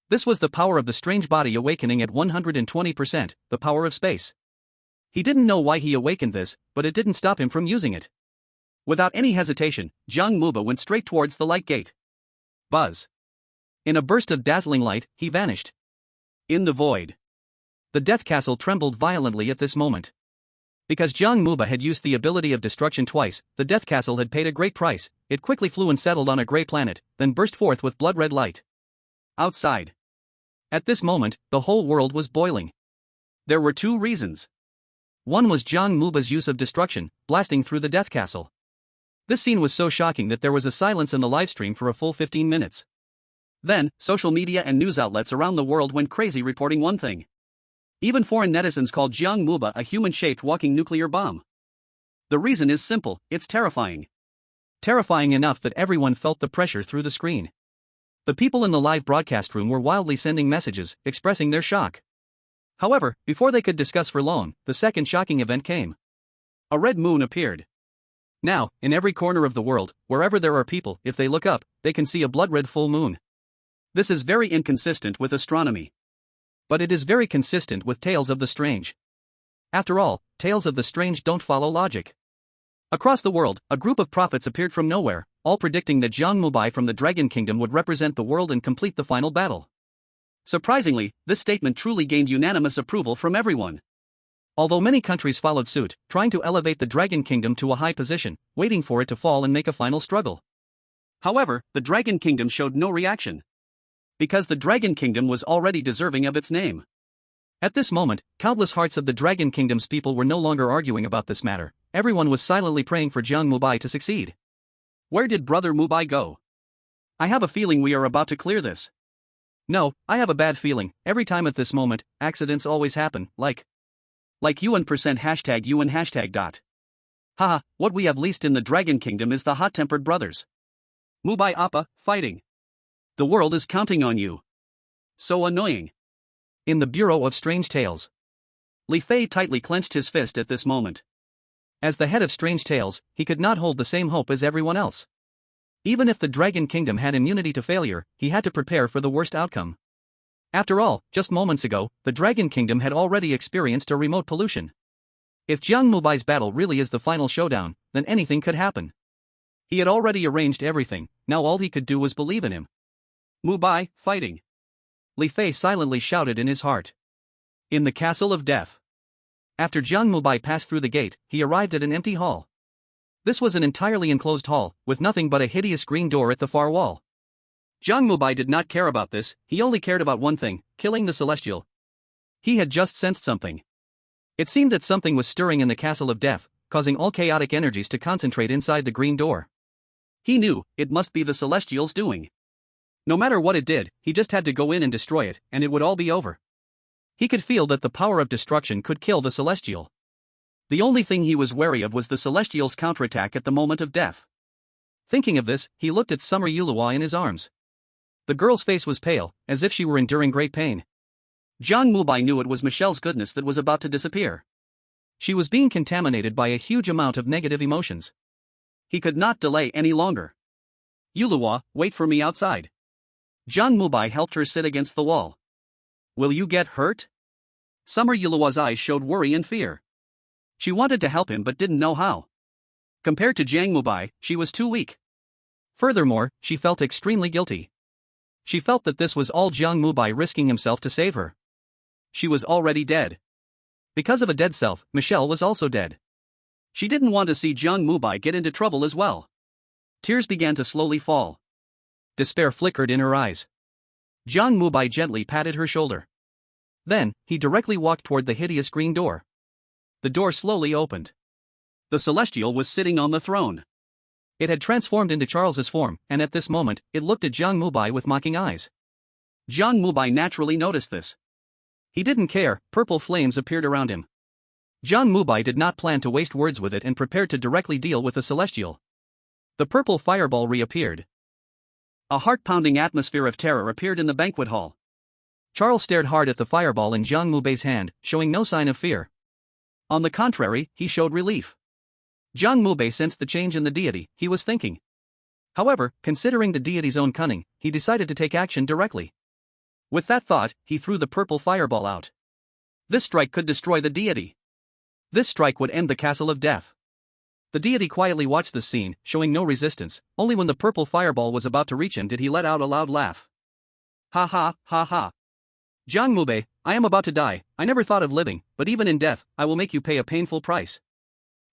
This was the power of the strange body awakening at 120%, the power of space. He didn't know why he awakened this, but it didn't stop him from using it. Without any hesitation, Jiang Mubai went straight towards the light gate. Buzz. In a burst of dazzling light, he vanished. In the void. The death castle trembled violently at this moment. Because Jiang Mubai had used the ability of destruction twice, the death castle had paid a great price. It quickly flew and settled on a gray planet, then burst forth with blood-red light. Outside. At this moment, the whole world was boiling. There were two reasons. One was Jiang Mubai's use of destruction, blasting through the death castle. This scene was so shocking that there was a silence in the livestream for a full 15 minutes. Then, social media and news outlets around the world went crazy reporting one thing. Even foreign netizens called Jiang Mubai a human-shaped walking nuclear bomb. The reason is simple, it's terrifying. Terrifying enough that everyone felt the pressure through the screen. The people in the live broadcast room were wildly sending messages, expressing their shock. However, before they could discuss for long, the second shocking event came. A red moon appeared. Now, in every corner of the world, wherever there are people, if they look up, they can see a blood-red full moon. This is very inconsistent with astronomy. But it is very consistent with tales of the strange. After all, tales of the strange don't follow logic. Across the world, a group of prophets appeared from nowhere, all predicting that Jiang Mubai from the Dragon Kingdom would represent the world and complete the final battle. Surprisingly, this statement truly gained unanimous approval from everyone. Although many countries followed suit, trying to elevate the Dragon Kingdom to a high position, waiting for it to fall and make a final struggle. However, the Dragon Kingdom showed no reaction. Because the Dragon Kingdom was already deserving of its name. At this moment, countless hearts of the Dragon Kingdom's people were no longer arguing about this matter. Everyone was silently praying for Jiang Mubai to succeed. Where did Brother Mubai go? I have a feeling we are about to clear this. No, I have a bad feeling. Every time at this moment, accidents always happen, like UN percent hashtag UN hashtag dot. Haha, what we have least in the Dragon Kingdom is the hot-tempered brothers. Mubai Appa, fighting. The world is counting on you. So annoying. In the Bureau of Strange Tales. Li Fei tightly clenched his fist at this moment. As the head of Strange Tales, he could not hold the same hope as everyone else. Even if the Dragon Kingdom had immunity to failure, he had to prepare for the worst outcome. After all, just moments ago, the Dragon Kingdom had already experienced a remote pollution. If Jiang Mubai's battle really is the final showdown, then anything could happen. He had already arranged everything, now all he could do was believe in him. Mubai, fighting. Li Fei silently shouted in his heart. In the Castle of Death. After Jiang Mubai passed through the gate, he arrived at an empty hall. This was an entirely enclosed hall, with nothing but a hideous green door at the far wall. Jiang Mubai did not care about this, he only cared about one thing, killing the Celestial. He had just sensed something. It seemed that something was stirring in the Castle of Death, causing all chaotic energies to concentrate inside the green door. He knew, it must be the Celestial's doing. No matter what it did, he just had to go in and destroy it, and it would all be over. He could feel that the power of destruction could kill the Celestial. The only thing he was wary of was the Celestial's counterattack at the moment of death. Thinking of this, he looked at Summer Yulua in his arms. The girl's face was pale, as if she were enduring great pain. Jiang Mubai knew it was Michelle's goodness that was about to disappear. She was being contaminated by a huge amount of negative emotions. He could not delay any longer. Yulua, wait for me outside. Jiang Mubai helped her sit against the wall. Will you get hurt? Summer Yulua's eyes showed worry and fear. She wanted to help him but didn't know how. Compared to Jiang Mubai, she was too weak. Furthermore, she felt extremely guilty. She felt that this was all Jiang Mubai risking himself to save her. She was already dead. Because of a dead self, Michelle was also dead. She didn't want to see Jiang Mubai get into trouble as well. Tears began to slowly fall. Despair flickered in her eyes. Jiang Mubai gently patted her shoulder. Then, he directly walked toward the hideous green door. The door slowly opened. The Celestial was sitting on the throne. It had transformed into Charles's form, and at this moment, it looked at Jiang Mubai with mocking eyes. Jiang Mubai naturally noticed this. He didn't care, purple flames appeared around him. Jiang Mubai did not plan to waste words with it and prepared to directly deal with the Celestial. The purple fireball reappeared. A heart-pounding atmosphere of terror appeared in the banquet hall. Charles stared hard at the fireball in Jiang Mubei's hand, showing no sign of fear. On the contrary, he showed relief. Jiang Mubai sensed the change in the deity, he was thinking. However, considering the deity's own cunning, he decided to take action directly. With that thought, he threw the purple fireball out. This strike could destroy the deity. This strike would end the Castle of Death. The deity quietly watched this scene, showing no resistance. Only when the purple fireball was about to reach him did he let out a loud laugh. Ha ha, ha ha. Jiang Mubai, I am about to die. I never thought of living, but even in death, I will make you pay a painful price.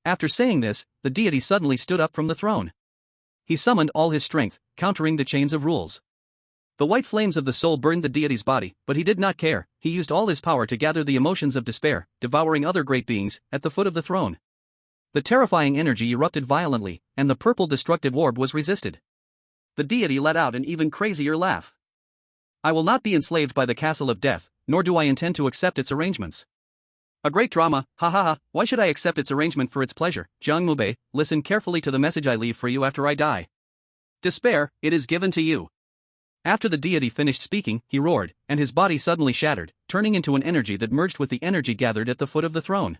After saying this, the deity suddenly stood up from the throne. He summoned all his strength, countering the chains of rules. The white flames of the soul burned the deity's body, but he did not care. He used all his power to gather the emotions of despair, devouring other great beings, at the foot of the throne. The terrifying energy erupted violently, and the purple destructive orb was resisted. The deity let out an even crazier laugh. I will not be enslaved by the Castle of Death, nor do I intend to accept its arrangements. A great drama, ha ha ha, why should I accept its arrangement for its pleasure? Jiang Mubai, listen carefully to the message I leave for you after I die. Despair, it is given to you. After the deity finished speaking, he roared, and his body suddenly shattered, turning into an energy that merged with the energy gathered at the foot of the throne.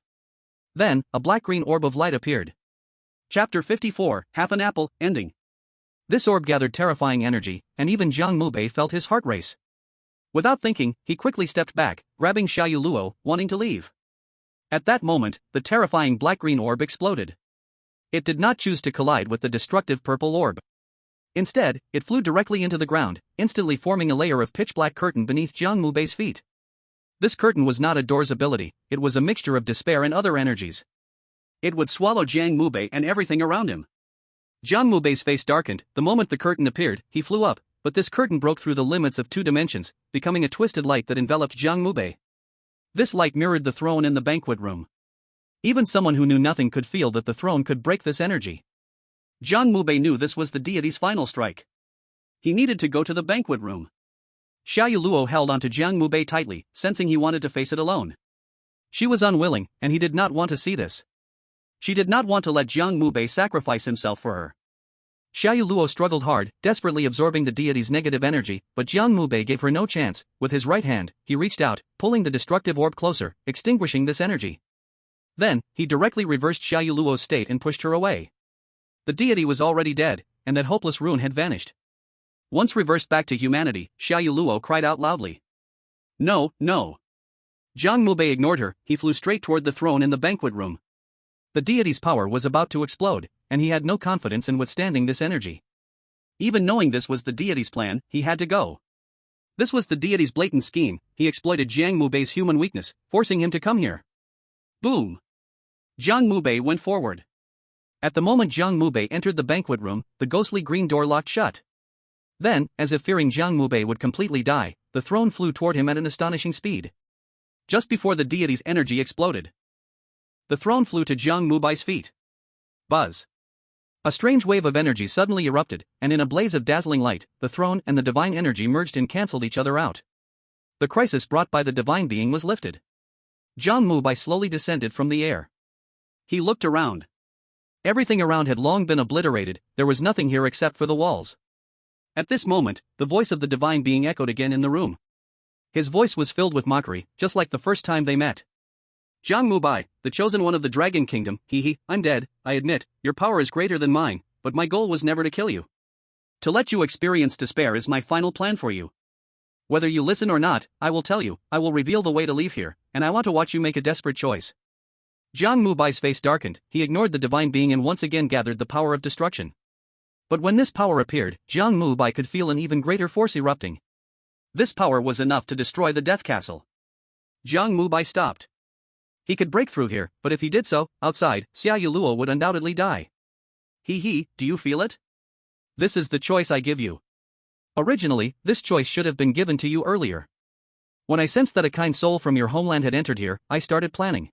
Then, a black-green orb of light appeared. Chapter 54, Half an Apple, Ending. This orb gathered terrifying energy, and even Jiang Mubai felt his heart race. Without thinking, he quickly stepped back, grabbing Xiaoyu Luo, wanting to leave. At that moment, the terrifying black-green orb exploded. It did not choose to collide with the destructive purple orb. Instead, it flew directly into the ground, instantly forming a layer of pitch-black curtain beneath Jiang Mubei's feet. This curtain was not a door's ability, it was a mixture of despair and other energies. It would swallow Jiang Mubai and everything around him. Jiang Mubei's face darkened. The moment the curtain appeared, he flew up, but this curtain broke through the limits of 2 dimensions, becoming a twisted light that enveloped Jiang Mubai. This light mirrored the throne in the banquet room. Even someone who knew nothing could feel that the throne could break this energy. Jiang Mubai knew this was the deity's final strike. He needed to go to the banquet room. Xiao Luo held onto Jiang Mubai tightly, sensing he wanted to face it alone. She was unwilling, and he did not want to see this. She did not want to let Jiang Mubai sacrifice himself for her. Xiao Luo struggled hard, desperately absorbing the deity's negative energy, but Jiang Mubai gave her no chance. With his right hand, he reached out, pulling the destructive orb closer, extinguishing this energy. Then, he directly reversed Xiao Luo's state and pushed her away. The deity was already dead, and that hopeless rune had vanished. Once reversed back to humanity, Xiao Luo cried out loudly. No, no. Jiang Mubai ignored her. He flew straight toward the throne in the banquet room. The deity's power was about to explode, and he had no confidence in withstanding this energy. Even knowing this was the deity's plan, he had to go. This was the deity's blatant scheme. He exploited Jiang Mubei's human weakness, forcing him to come here. Boom! Jiang Mubai went forward. At the moment Jiang Mubai entered the banquet room, the ghostly green door locked shut. Then, as if fearing Jiang Mubai would completely die, the throne flew toward him at an astonishing speed. Just before the deity's energy exploded, the throne flew to Jiang Mubai's feet. Buzz! A strange wave of energy suddenly erupted, and in a blaze of dazzling light, the throne and the divine energy merged and cancelled each other out. The crisis brought by the divine being was lifted. Jiang Mubai slowly descended from the air. He looked around. Everything around had long been obliterated. There was nothing here except for the walls. At this moment, the voice of the divine being echoed again in the room. His voice was filled with mockery, just like the first time they met. Jiang Mubai, the chosen one of the Dragon Kingdom, I'm dead, I admit, your power is greater than mine, but my goal was never to kill you. To let you experience despair is my final plan for you. Whether you listen or not, I will tell you, I will reveal the way to leave here, and I want to watch you make a desperate choice. Jiang Mubai's face darkened. He ignored the divine being and once again gathered the power of destruction. But when this power appeared, Jiang Mubai could feel an even greater force erupting. This power was enough to destroy the Death Castle. Jiang Mubai stopped. He could break through here, but if he did so, outside, Xiao Luo would undoubtedly die. Do you feel it? This is the choice I give you. Originally, this choice should have been given to you earlier. When I sensed that a kind soul from your homeland had entered here, I started planning.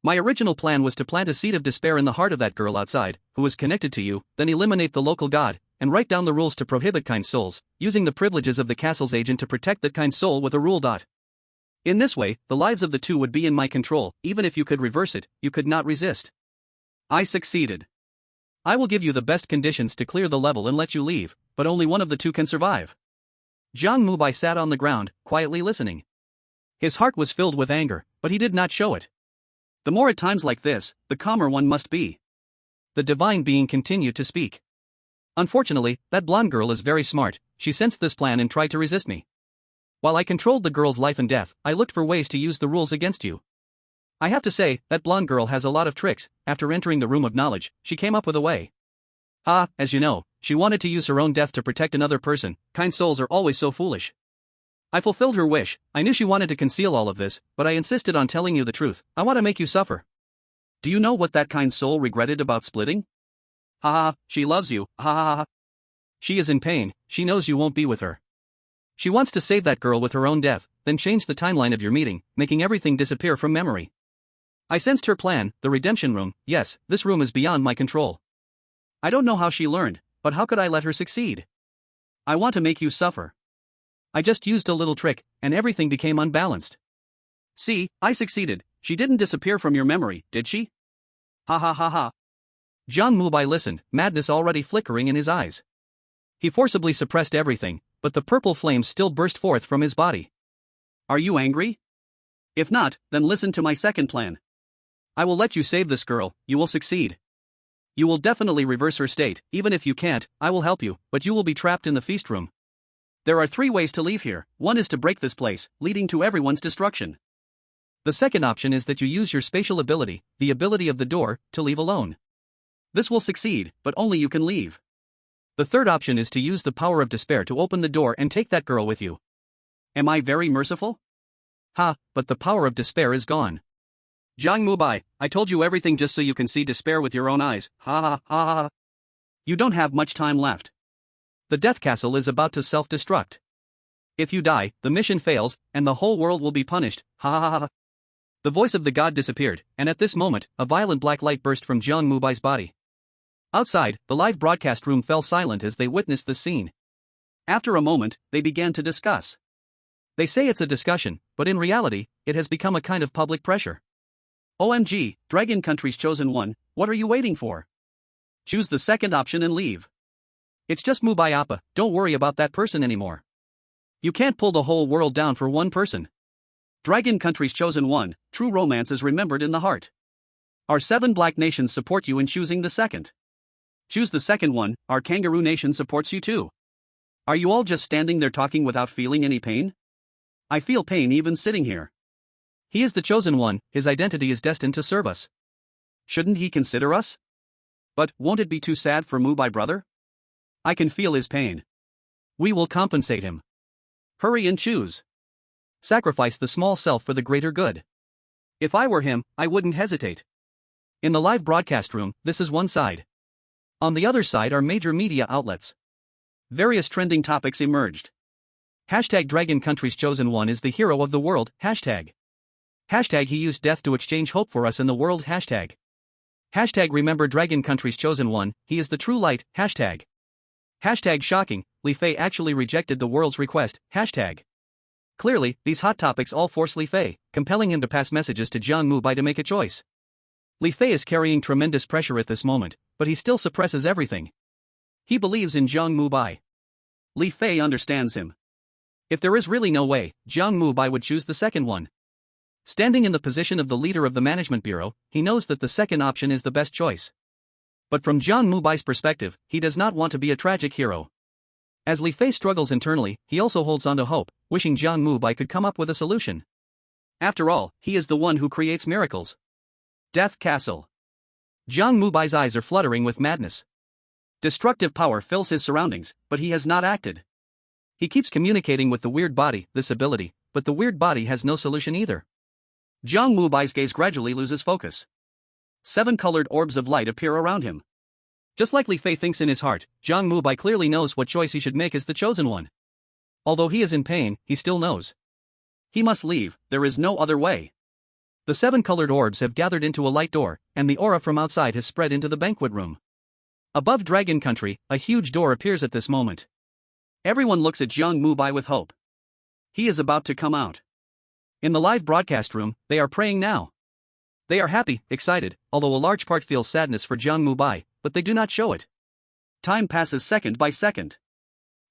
My original plan was to plant a seed of despair in the heart of that girl outside, who was connected to you, then eliminate the local god, and write down the rules to prohibit kind souls, using the privileges of the castle's agent to protect that kind soul with a rule. In this way, the lives of the two would be in my control. Even if you could reverse it, you could not resist. I succeeded. I will give you the best conditions to clear the level and let you leave, but only one of the two can survive. Jiang Mubai sat on the ground, quietly listening. His heart was filled with anger, but he did not show it. The more at times like this, the calmer one must be. The divine being continued to speak. Unfortunately, that blonde girl is very smart. She sensed this plan and tried to resist me. While I controlled the girl's life and death, I looked for ways to use the rules against you. I have to say, that blonde girl has a lot of tricks. After entering the room of knowledge, she came up with a way. As you know, she wanted to use her own death to protect another person. Kind souls are always so foolish. I fulfilled her wish. I knew she wanted to conceal all of this, but I insisted on telling you the truth. I want to make you suffer. Do you know what that kind soul regretted about splitting? She loves you. She is in pain. She knows you won't be with her. She wants to save that girl with her own death, then change the timeline of your meeting, making everything disappear from memory. I sensed her plan, the redemption room. Yes, this room is beyond my control. I don't know how she learned, but how could I let her succeed? I want to make you suffer. I just used a little trick, and everything became unbalanced. See, I succeeded. She didn't disappear from your memory, did she? Jiang Mubai listened, madness already flickering in his eyes. He forcibly suppressed everything, but the purple flames still burst forth from his body. Are you angry? If not, then listen to my second plan. I will let you save this girl. You will succeed. You will definitely reverse her state. Even if you can't, I will help you, but you will be trapped in the feast room. There are 3 ways to leave here. One is to break this place, leading to everyone's destruction. The second option is that you use your spatial ability, the ability of the door, to leave alone. This will succeed, but only you can leave. The third option is to use the power of despair to open the door and take that girl with you. Am I very merciful? But the power of despair is gone. Jiang Mubai, I told you everything just so you can see despair with your own eyes. You don't have much time left. The Death Castle is about to self-destruct. If you die, the mission fails, and the whole world will be punished. The voice of the god disappeared, and at this moment, a violent black light burst from Jiang Mubai's body. Outside, the live broadcast room fell silent as they witnessed the scene. After a moment, they began to discuss. They say it's a discussion, but in reality, it has become a kind of public pressure. OMG, Dragon Country's chosen one, what are you waiting for? Choose the second option and leave. It's just Mubai Appa, don't worry about that person anymore. You can't pull the whole world down for one person. Dragon Country's chosen one, true romance is remembered in the heart. Our 7 black nations support you in choosing the second. Choose the second one, our kangaroo nation supports you too. Are you all just standing there talking without feeling any pain? I feel pain even sitting here. He is the chosen one, his identity is destined to serve us. Shouldn't he consider us? But won't it be too sad for Mubai brother? I can feel his pain. We will compensate him. Hurry and choose. Sacrifice the small self for the greater good. If I were him, I wouldn't hesitate. In the live broadcast room, this is one side. On the other side are major media outlets. Various trending topics emerged. Hashtag Dragon Country's chosen one is the hero of the world, hashtag. Hashtag he used death to exchange hope for us in the world, hashtag. Hashtag remember Dragon Country's chosen one, he is the true light, hashtag. Hashtag shocking, Li Fei actually rejected the world's request, hashtag. Clearly, these hot topics all force Li Fei, compelling him to pass messages to Jiang Mubai to make a choice. Li Fei is carrying tremendous pressure at this moment, but he still suppresses everything. He believes in Jiang Mubai. Li Fei understands him. If there is really no way, Jiang Mubai would choose the second one. Standing in the position of the leader of the management bureau, he knows that the second option is the best choice. But from Jiang Mubai's perspective, he does not want to be a tragic hero. As Li Fei struggles internally, he also holds on to hope, wishing Jiang Mubai could come up with a solution. After all, he is the one who creates miracles. Death Castle. Jiang Mubai's eyes are fluttering with madness. Destructive power fills his surroundings, but he has not acted. He keeps communicating with the weird body, this ability, but the weird body has no solution either. Jiang Mubai's gaze gradually loses focus. 7 colored orbs of light appear around him. Just like Li Fei thinks in his heart, Jiang Mubai clearly knows what choice he should make as the chosen one. Although he is in pain, he still knows. He must leave, there is no other way. The 7 colored orbs have gathered into a light door, and the aura from outside has spread into the banquet room. Above Dragon Country, a huge door appears at this moment. Everyone looks at Jiang Mubai with hope. He is about to come out. In the live broadcast room, they are praying now. They are happy, excited, although a large part feels sadness for Jiang Mubai, but they do not show it. Time passes second by second.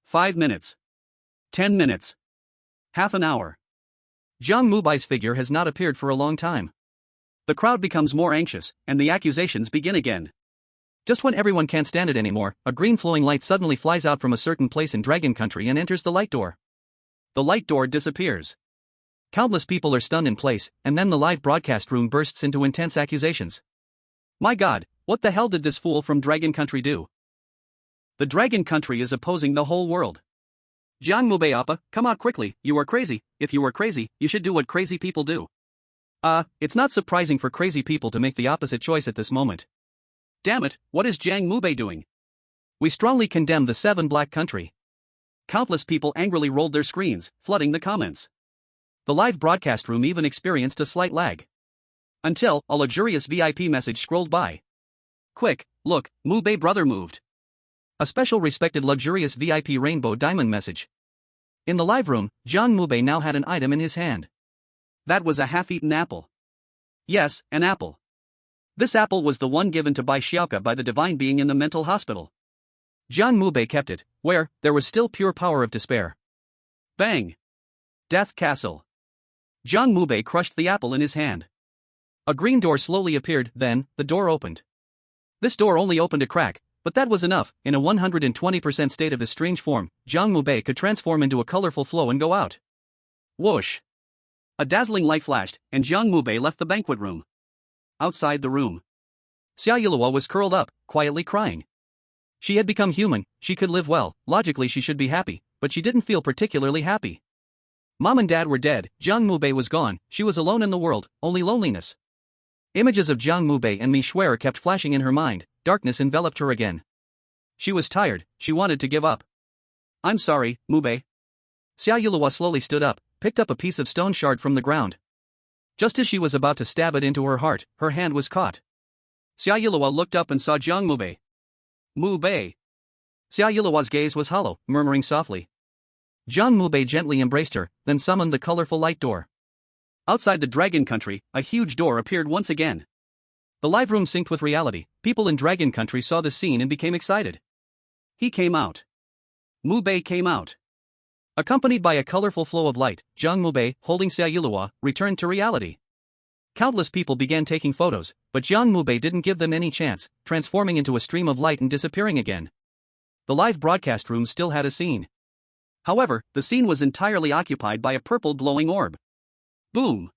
5 minutes. 10 minutes. Half an hour. Jiang Mubai's figure has not appeared for a long time. The crowd becomes more anxious, and the accusations begin again. Just when everyone can't stand it anymore, a green flowing light suddenly flies out from a certain place in Dragon Country and enters the light door. The light door disappears. Countless people are stunned in place, and then the live broadcast room bursts into intense accusations. My God, what the hell did this fool from Dragon Country do? The Dragon Country is opposing the whole world. Jiang Mubai Appa, come out quickly, you are crazy. If you are crazy, you should do what crazy people do. It's not surprising for crazy people to make the opposite choice at this moment. Damn it, what is Jiang Mubai doing? We strongly condemn the 7 Black Country. Countless people angrily rolled their screens, flooding the comments. The live broadcast room even experienced a slight lag. Until, a luxurious VIP message scrolled by. Quick, look, Mubai brother moved. A special respected luxurious VIP rainbow diamond message. In the live room, Jiang Mubai now had an item in his hand. That was a half-eaten apple. Yes, an apple. This apple was the one given to Bai Xiaoka by the divine being in the mental hospital. Jiang Mubai kept it, where there was still pure power of despair. Bang! Death Castle. Jiang Mubai crushed the apple in his hand. A green door slowly appeared, then, the door opened. This door only opened a crack, but that was enough. In a 120% state of his strange form, Jiang Mubai could transform into a colorful flow and go out. Whoosh! A dazzling light flashed, and Jiang Mubai left the banquet room. Outside the room, Xia Yilua was curled up, quietly crying. She had become human, she could live well, logically she should be happy, but she didn't feel particularly happy. Mom and Dad were dead, Jiang Mubai was gone, she was alone in the world, only loneliness. Images of Jiang Mubai and Mi Shuer kept flashing in her mind, darkness enveloped her again. She was tired, she wanted to give up. I'm sorry, Mubai. Xia Yilua slowly stood up, picked up a piece of stone shard from the ground. Just as she was about to stab it into her heart, her hand was caught. Xia Yilua looked up and saw Jiang Mubai. Mubai. Xia Yiluo's gaze was hollow, murmuring softly. Jiang Mubai gently embraced her, then summoned the colorful light door. Outside the Dragon Country, a huge door appeared once again. The live room synced with reality. People in Dragon Country saw the scene and became excited. He came out. Mubai came out. Accompanied by a colorful flow of light, Jiang Mubai, holding Xia Yiluo, returned to reality. Countless people began taking photos, but Jiang Mubai didn't give them any chance, transforming into a stream of light and disappearing again. The live broadcast room still had a scene. However, the scene was entirely occupied by a purple glowing orb. Boom!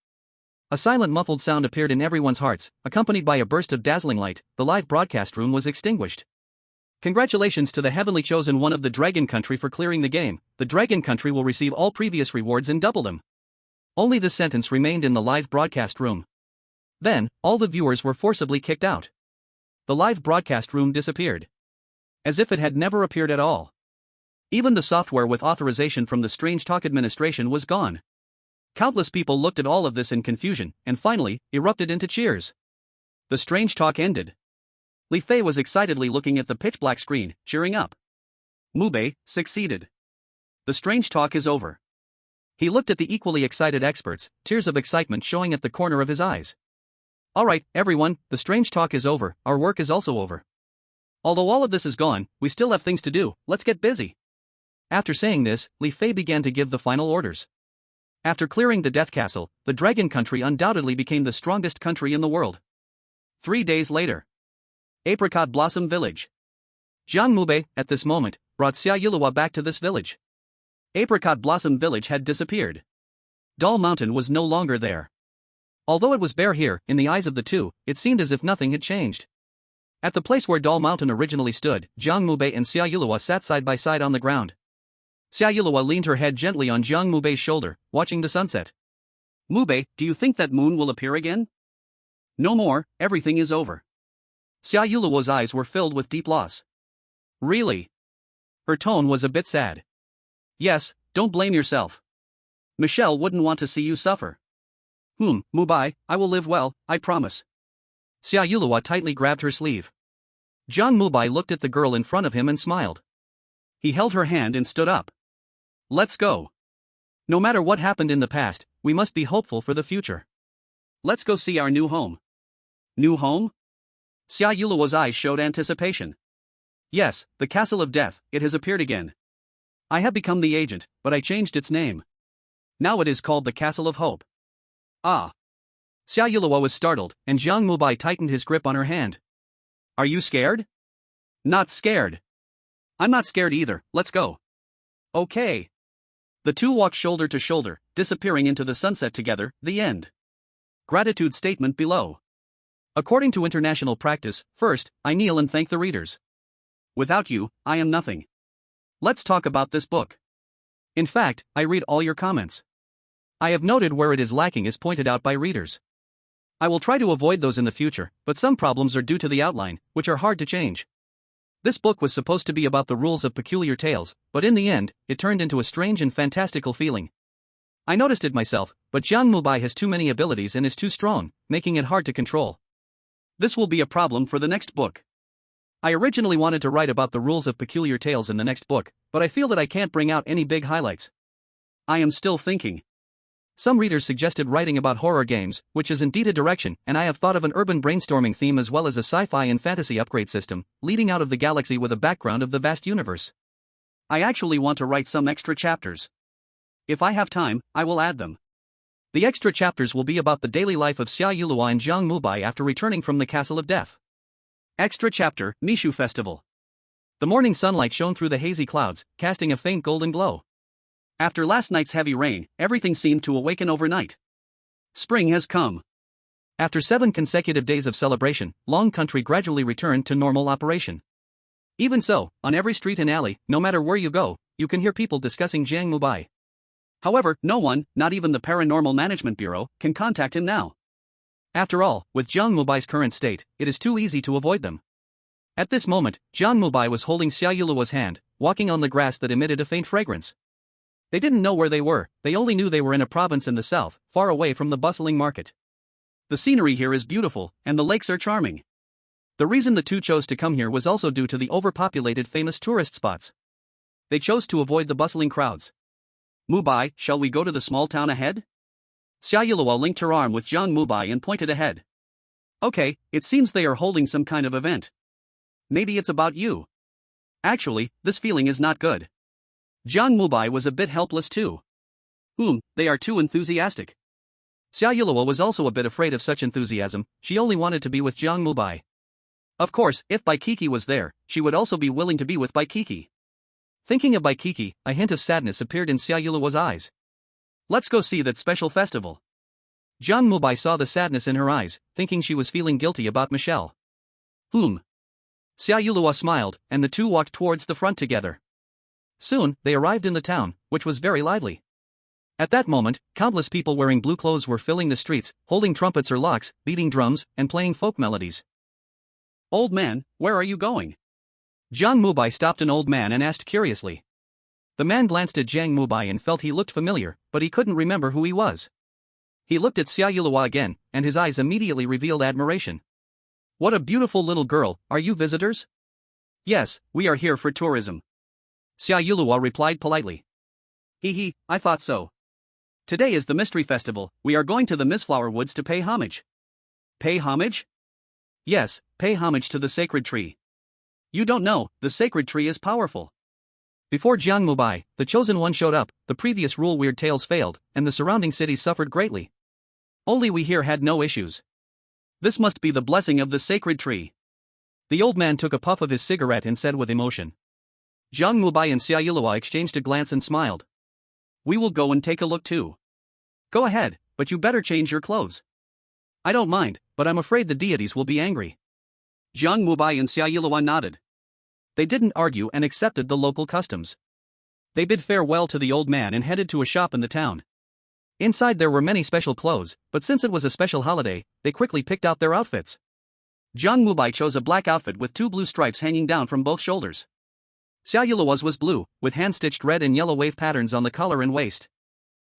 A silent muffled sound appeared in everyone's hearts, accompanied by a burst of dazzling light. The live broadcast room was extinguished. Congratulations to the heavenly chosen one of the Dragon Country for clearing the game. The Dragon Country will receive all previous rewards and double them. Only this sentence remained in the live broadcast room. Then, all the viewers were forcibly kicked out. The live broadcast room disappeared. As if it had never appeared at all. Even the software with authorization from the Strange Talk administration was gone. Countless people looked at all of this in confusion, and finally, erupted into cheers. The Strange Talk ended. Li Fei was excitedly looking at the pitch-black screen, cheering up. Mubai succeeded. The Strange Talk is over. He looked at the equally excited experts, tears of excitement showing at the corner of his eyes. Alright, everyone, the Strange Talk is over, our work is also over. Although all of this is gone, we still have things to do, let's get busy. After saying this, Li Fei began to give the final orders. After clearing the Death Castle, the Dragon Country undoubtedly became the strongest country in the world. 3 days later. Apricot Blossom Village. Jiang Mubai, at this moment, brought Xia Yiluo back to this village. Apricot Blossom Village had disappeared. Doll Mountain was no longer there. Although it was bare here, in the eyes of the two, it seemed as if nothing had changed. At the place where Doll Mountain originally stood, Jiang Mubai and Xia Yiluo sat side by side on the ground. Xia Yiluo leaned her head gently on Jiang Mubei's shoulder, watching the sunset. Mubai, do you think that moon will appear again? No more, everything is over. Xia Yiluo's eyes were filled with deep loss. Really? Her tone was a bit sad. Yes, don't blame yourself. Michelle wouldn't want to see you suffer. Mubai, I will live well, I promise. Xia Yiluo tightly grabbed her sleeve. Jiang Mubai looked at the girl in front of him and smiled. He held her hand and stood up. Let's go. No matter what happened in the past, we must be hopeful for the future. Let's go see our new home. New home? Xia Yiluo's eyes showed anticipation. Yes, the Castle of Death, it has appeared again. I have become the agent, but I changed its name. Now it is called the Castle of Hope. Ah. Xia Yiluo was startled, and Jiang Mubai tightened his grip on her hand. Are you scared? Not scared. I'm not scared either, let's go. Okay. The two walked shoulder to shoulder, disappearing into the sunset together. The end. Gratitude statement below. According to international practice, first, I kneel and thank the readers. Without you, I am nothing. Let's talk about this book. In fact, I read all your comments. I have noted where it is lacking is pointed out by readers. I will try to avoid those in the future, but some problems are due to the outline, which are hard to change. This book was supposed to be about the rules of peculiar tales, but in the end, it turned into a strange and fantastical feeling. I noticed it myself, but Jiang Mubai has too many abilities and is too strong, making it hard to control. This will be a problem for the next book. I originally wanted to write about the rules of peculiar tales in the next book, but I feel that I can't bring out any big highlights. I am still thinking. Some readers suggested writing about horror games, which is indeed a direction, and I have thought of an urban brainstorming theme as well as a sci-fi and fantasy upgrade system, leading out of the galaxy with a background of the vast universe. I actually want to write some extra chapters. If I have time, I will add them. The extra chapters will be about the daily life of Xia Yiluo and Jiang Mubai after returning from the Castle of Death. Extra chapter, Mishu Festival. The morning sunlight shone through the hazy clouds, casting a faint golden glow. After last night's heavy rain, everything seemed to awaken overnight. Spring has come. After 7 consecutive days of celebration, Long Country gradually returned to normal operation. Even so, on every street and alley, no matter where you go, you can hear people discussing Jiang Mubai. However, no one, not even the Paranormal Management Bureau, can contact him now. After all, with Jiang Mubai's current state, it is too easy to avoid them. At this moment, Jiang Mubai was holding Xia Yiluo's hand, walking on the grass that emitted a faint fragrance. They didn't know where they were, they only knew they were in a province in the south, far away from the bustling market. The scenery here is beautiful, and the lakes are charming. The reason the two chose to come here was also due to the overpopulated famous tourist spots. They chose to avoid the bustling crowds. Mubai, shall we go to the small town ahead? Xia Yuluo linked her arm with Jiang Mubai and pointed ahead. Okay, it seems they are holding some kind of event. Maybe it's about you. Actually, this feeling is not good. Jiang Mubai was a bit helpless too. They are too enthusiastic. Xia Yuluo was also a bit afraid of such enthusiasm, she only wanted to be with Jiang Mubai. Of course, if Baikiki was there, she would also be willing to be with Baikiki. Thinking of Baikiki, a hint of sadness appeared in Xia Yuluo's eyes. Let's go see that special festival. Jiang Mubai saw the sadness in her eyes, thinking she was feeling guilty about Michelle. Xia Yuluo smiled, and the two walked towards the front together. Soon, they arrived in the town, which was very lively. At that moment, countless people wearing blue clothes were filling the streets, holding trumpets or locks, beating drums, and playing folk melodies. Old man, where are you going? Jiang Mubai stopped an old man and asked curiously. The man glanced at Jiang Mubai and felt he looked familiar, but he couldn't remember who he was. He looked at Xia Yuluo again, and his eyes immediately revealed admiration. What a beautiful little girl, are you visitors? Yes, we are here for tourism. Xia Yuluo replied politely. I thought so. Today is the Mystery Festival, we are going to the Mistflower Woods to pay homage. Pay homage? Yes, pay homage to the sacred tree. You don't know, the sacred tree is powerful. Before Jiang Mubai, the chosen one showed up, the previous rule weird tales failed, and the surrounding cities suffered greatly. Only we here had no issues. This must be the blessing of the sacred tree. The old man took a puff of his cigarette and said with emotion. Jiang Mubai and Xia Yuluo exchanged a glance and smiled. We will go and take a look too. Go ahead, but you better change your clothes. I don't mind, but I'm afraid the deities will be angry. Jiang Mubai and Xia Yuluo nodded. They didn't argue and accepted the local customs. They bid farewell to the old man and headed to a shop in the town. Inside there were many special clothes, but since it was a special holiday, they quickly picked out their outfits. Jiang Mubai chose a black outfit with 2 blue stripes hanging down from both shoulders. Xia Yuluo's was blue, with hand-stitched red and yellow wave patterns on the collar and waist.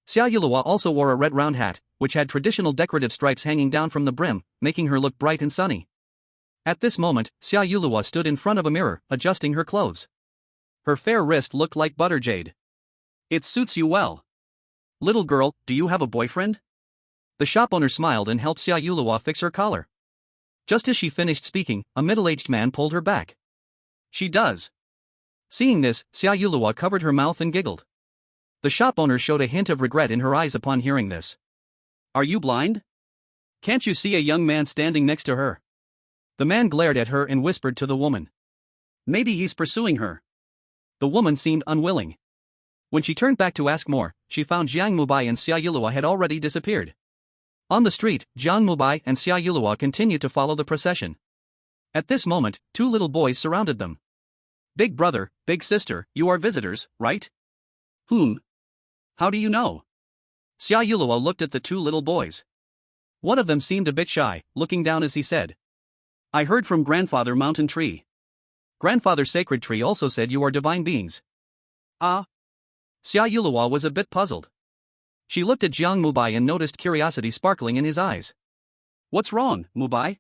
Xia Yuluo also wore a red round hat, which had traditional decorative stripes hanging down from the brim, making her look bright and sunny. At this moment, Xia Yuluo stood in front of a mirror, adjusting her clothes. Her fair wrist looked like butter jade. It suits you well. Little girl, do you have a boyfriend? The shop owner smiled and helped Xia Yuluo fix her collar. Just as she finished speaking, a middle-aged man pulled her back. She does. Seeing this, Xia Yuluo covered her mouth and giggled. The shop owner showed a hint of regret in her eyes upon hearing this. Are you blind? Can't you see a young man standing next to her? The man glared at her and whispered to the woman. Maybe he's pursuing her. The woman seemed unwilling. When she turned back to ask more, she found Jiang Mubai and Xia Yuluo had already disappeared. On the street, Jiang Mubai and Xia Yuluo continued to follow the procession. At this moment, 2 little boys surrounded them. Big brother, big sister, you are visitors, right? How do you know? Xia Yuluo looked at the 2 little boys. One of them seemed a bit shy, looking down as he said. I heard from Grandfather Mountain Tree. Grandfather Sacred Tree also said you are divine beings. Ah? Xia Yuluo was a bit puzzled. She looked at Jiang Mubai and noticed curiosity sparkling in his eyes. What's wrong, Mubai?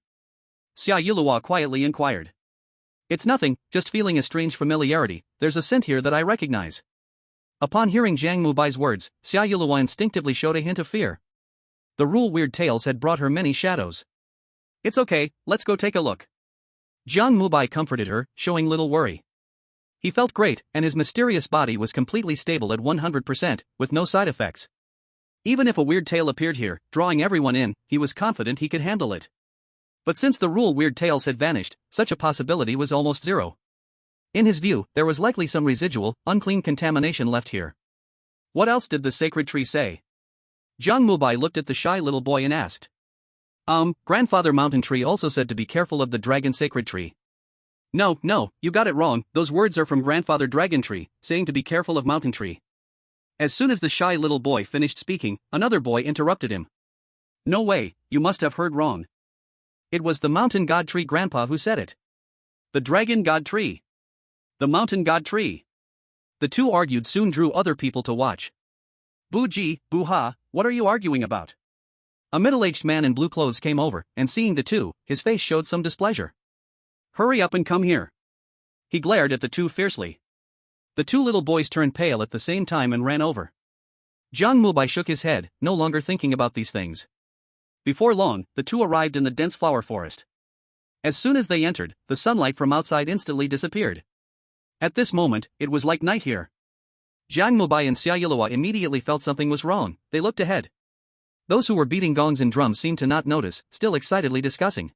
Xia Yuluo quietly inquired. It's nothing, just feeling a strange familiarity, there's a scent here that I recognize. Upon hearing Jiang Mubai's words, Xia Yuluo instinctively showed a hint of fear. The rule weird tales had brought her many shadows. It's okay, let's go take a look. Jiang Mubai comforted her, showing little worry. He felt great, and his mysterious body was completely stable at 100%, with no side effects. Even if a weird tale appeared here, drawing everyone in, he was confident he could handle it. But since the rule weird tales had vanished, such a possibility was almost zero. In his view, there was likely some residual, unclean contamination left here. What else did the sacred tree say? Jiang Mubai looked at the shy little boy and asked. Grandfather Mountain Tree also said to be careful of the Dragon Sacred Tree. No, you got it wrong, those words are from Grandfather Dragon Tree, saying to be careful of Mountain Tree. As soon as the shy little boy finished speaking, another boy interrupted him. No way, you must have heard wrong. It was the Mountain God Tree Grandpa who said it. The Dragon God Tree. The Mountain God Tree. The two argued soon drew other people to watch. Boo-ji, boo-ha, what are you arguing about? A middle-aged man in blue clothes came over, and seeing the two, his face showed some displeasure. Hurry up and come here. He glared at the two fiercely. The two little boys turned pale at the same time and ran over. Jiang Mubai shook his head, no longer thinking about these things. Before long, the two arrived in the dense flower forest. As soon as they entered, the sunlight from outside instantly disappeared. At this moment, it was like night here. Jiang Mubai and Xia Yilua immediately felt something was wrong. They looked ahead. Those who were beating gongs and drums seemed to not notice, still excitedly discussing.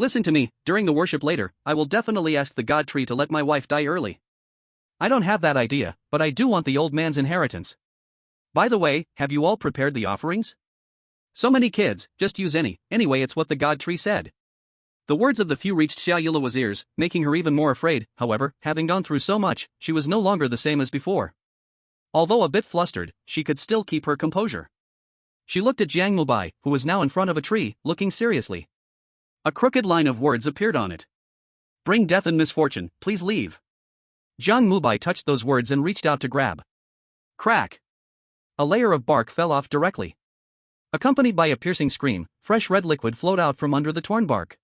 Listen to me, during the worship later, I will definitely ask the god tree to let my wife die early. I don't have that idea, but I do want the old man's inheritance. By the way, have you all prepared the offerings? So many kids, just use any, anyway it's what the god tree said. The words of the few reached Xia Yilua's ears, making her even more afraid. However, having gone through so much, she was no longer the same as before. Although a bit flustered, she could still keep her composure. She looked at Jiang Mubai, who was now in front of a tree, looking seriously. A crooked line of words appeared on it. Bring death and misfortune, please leave. Jiang Mubai touched those words and reached out to grab. Crack! A layer of bark fell off directly. Accompanied by a piercing scream, fresh red liquid flowed out from under the torn bark.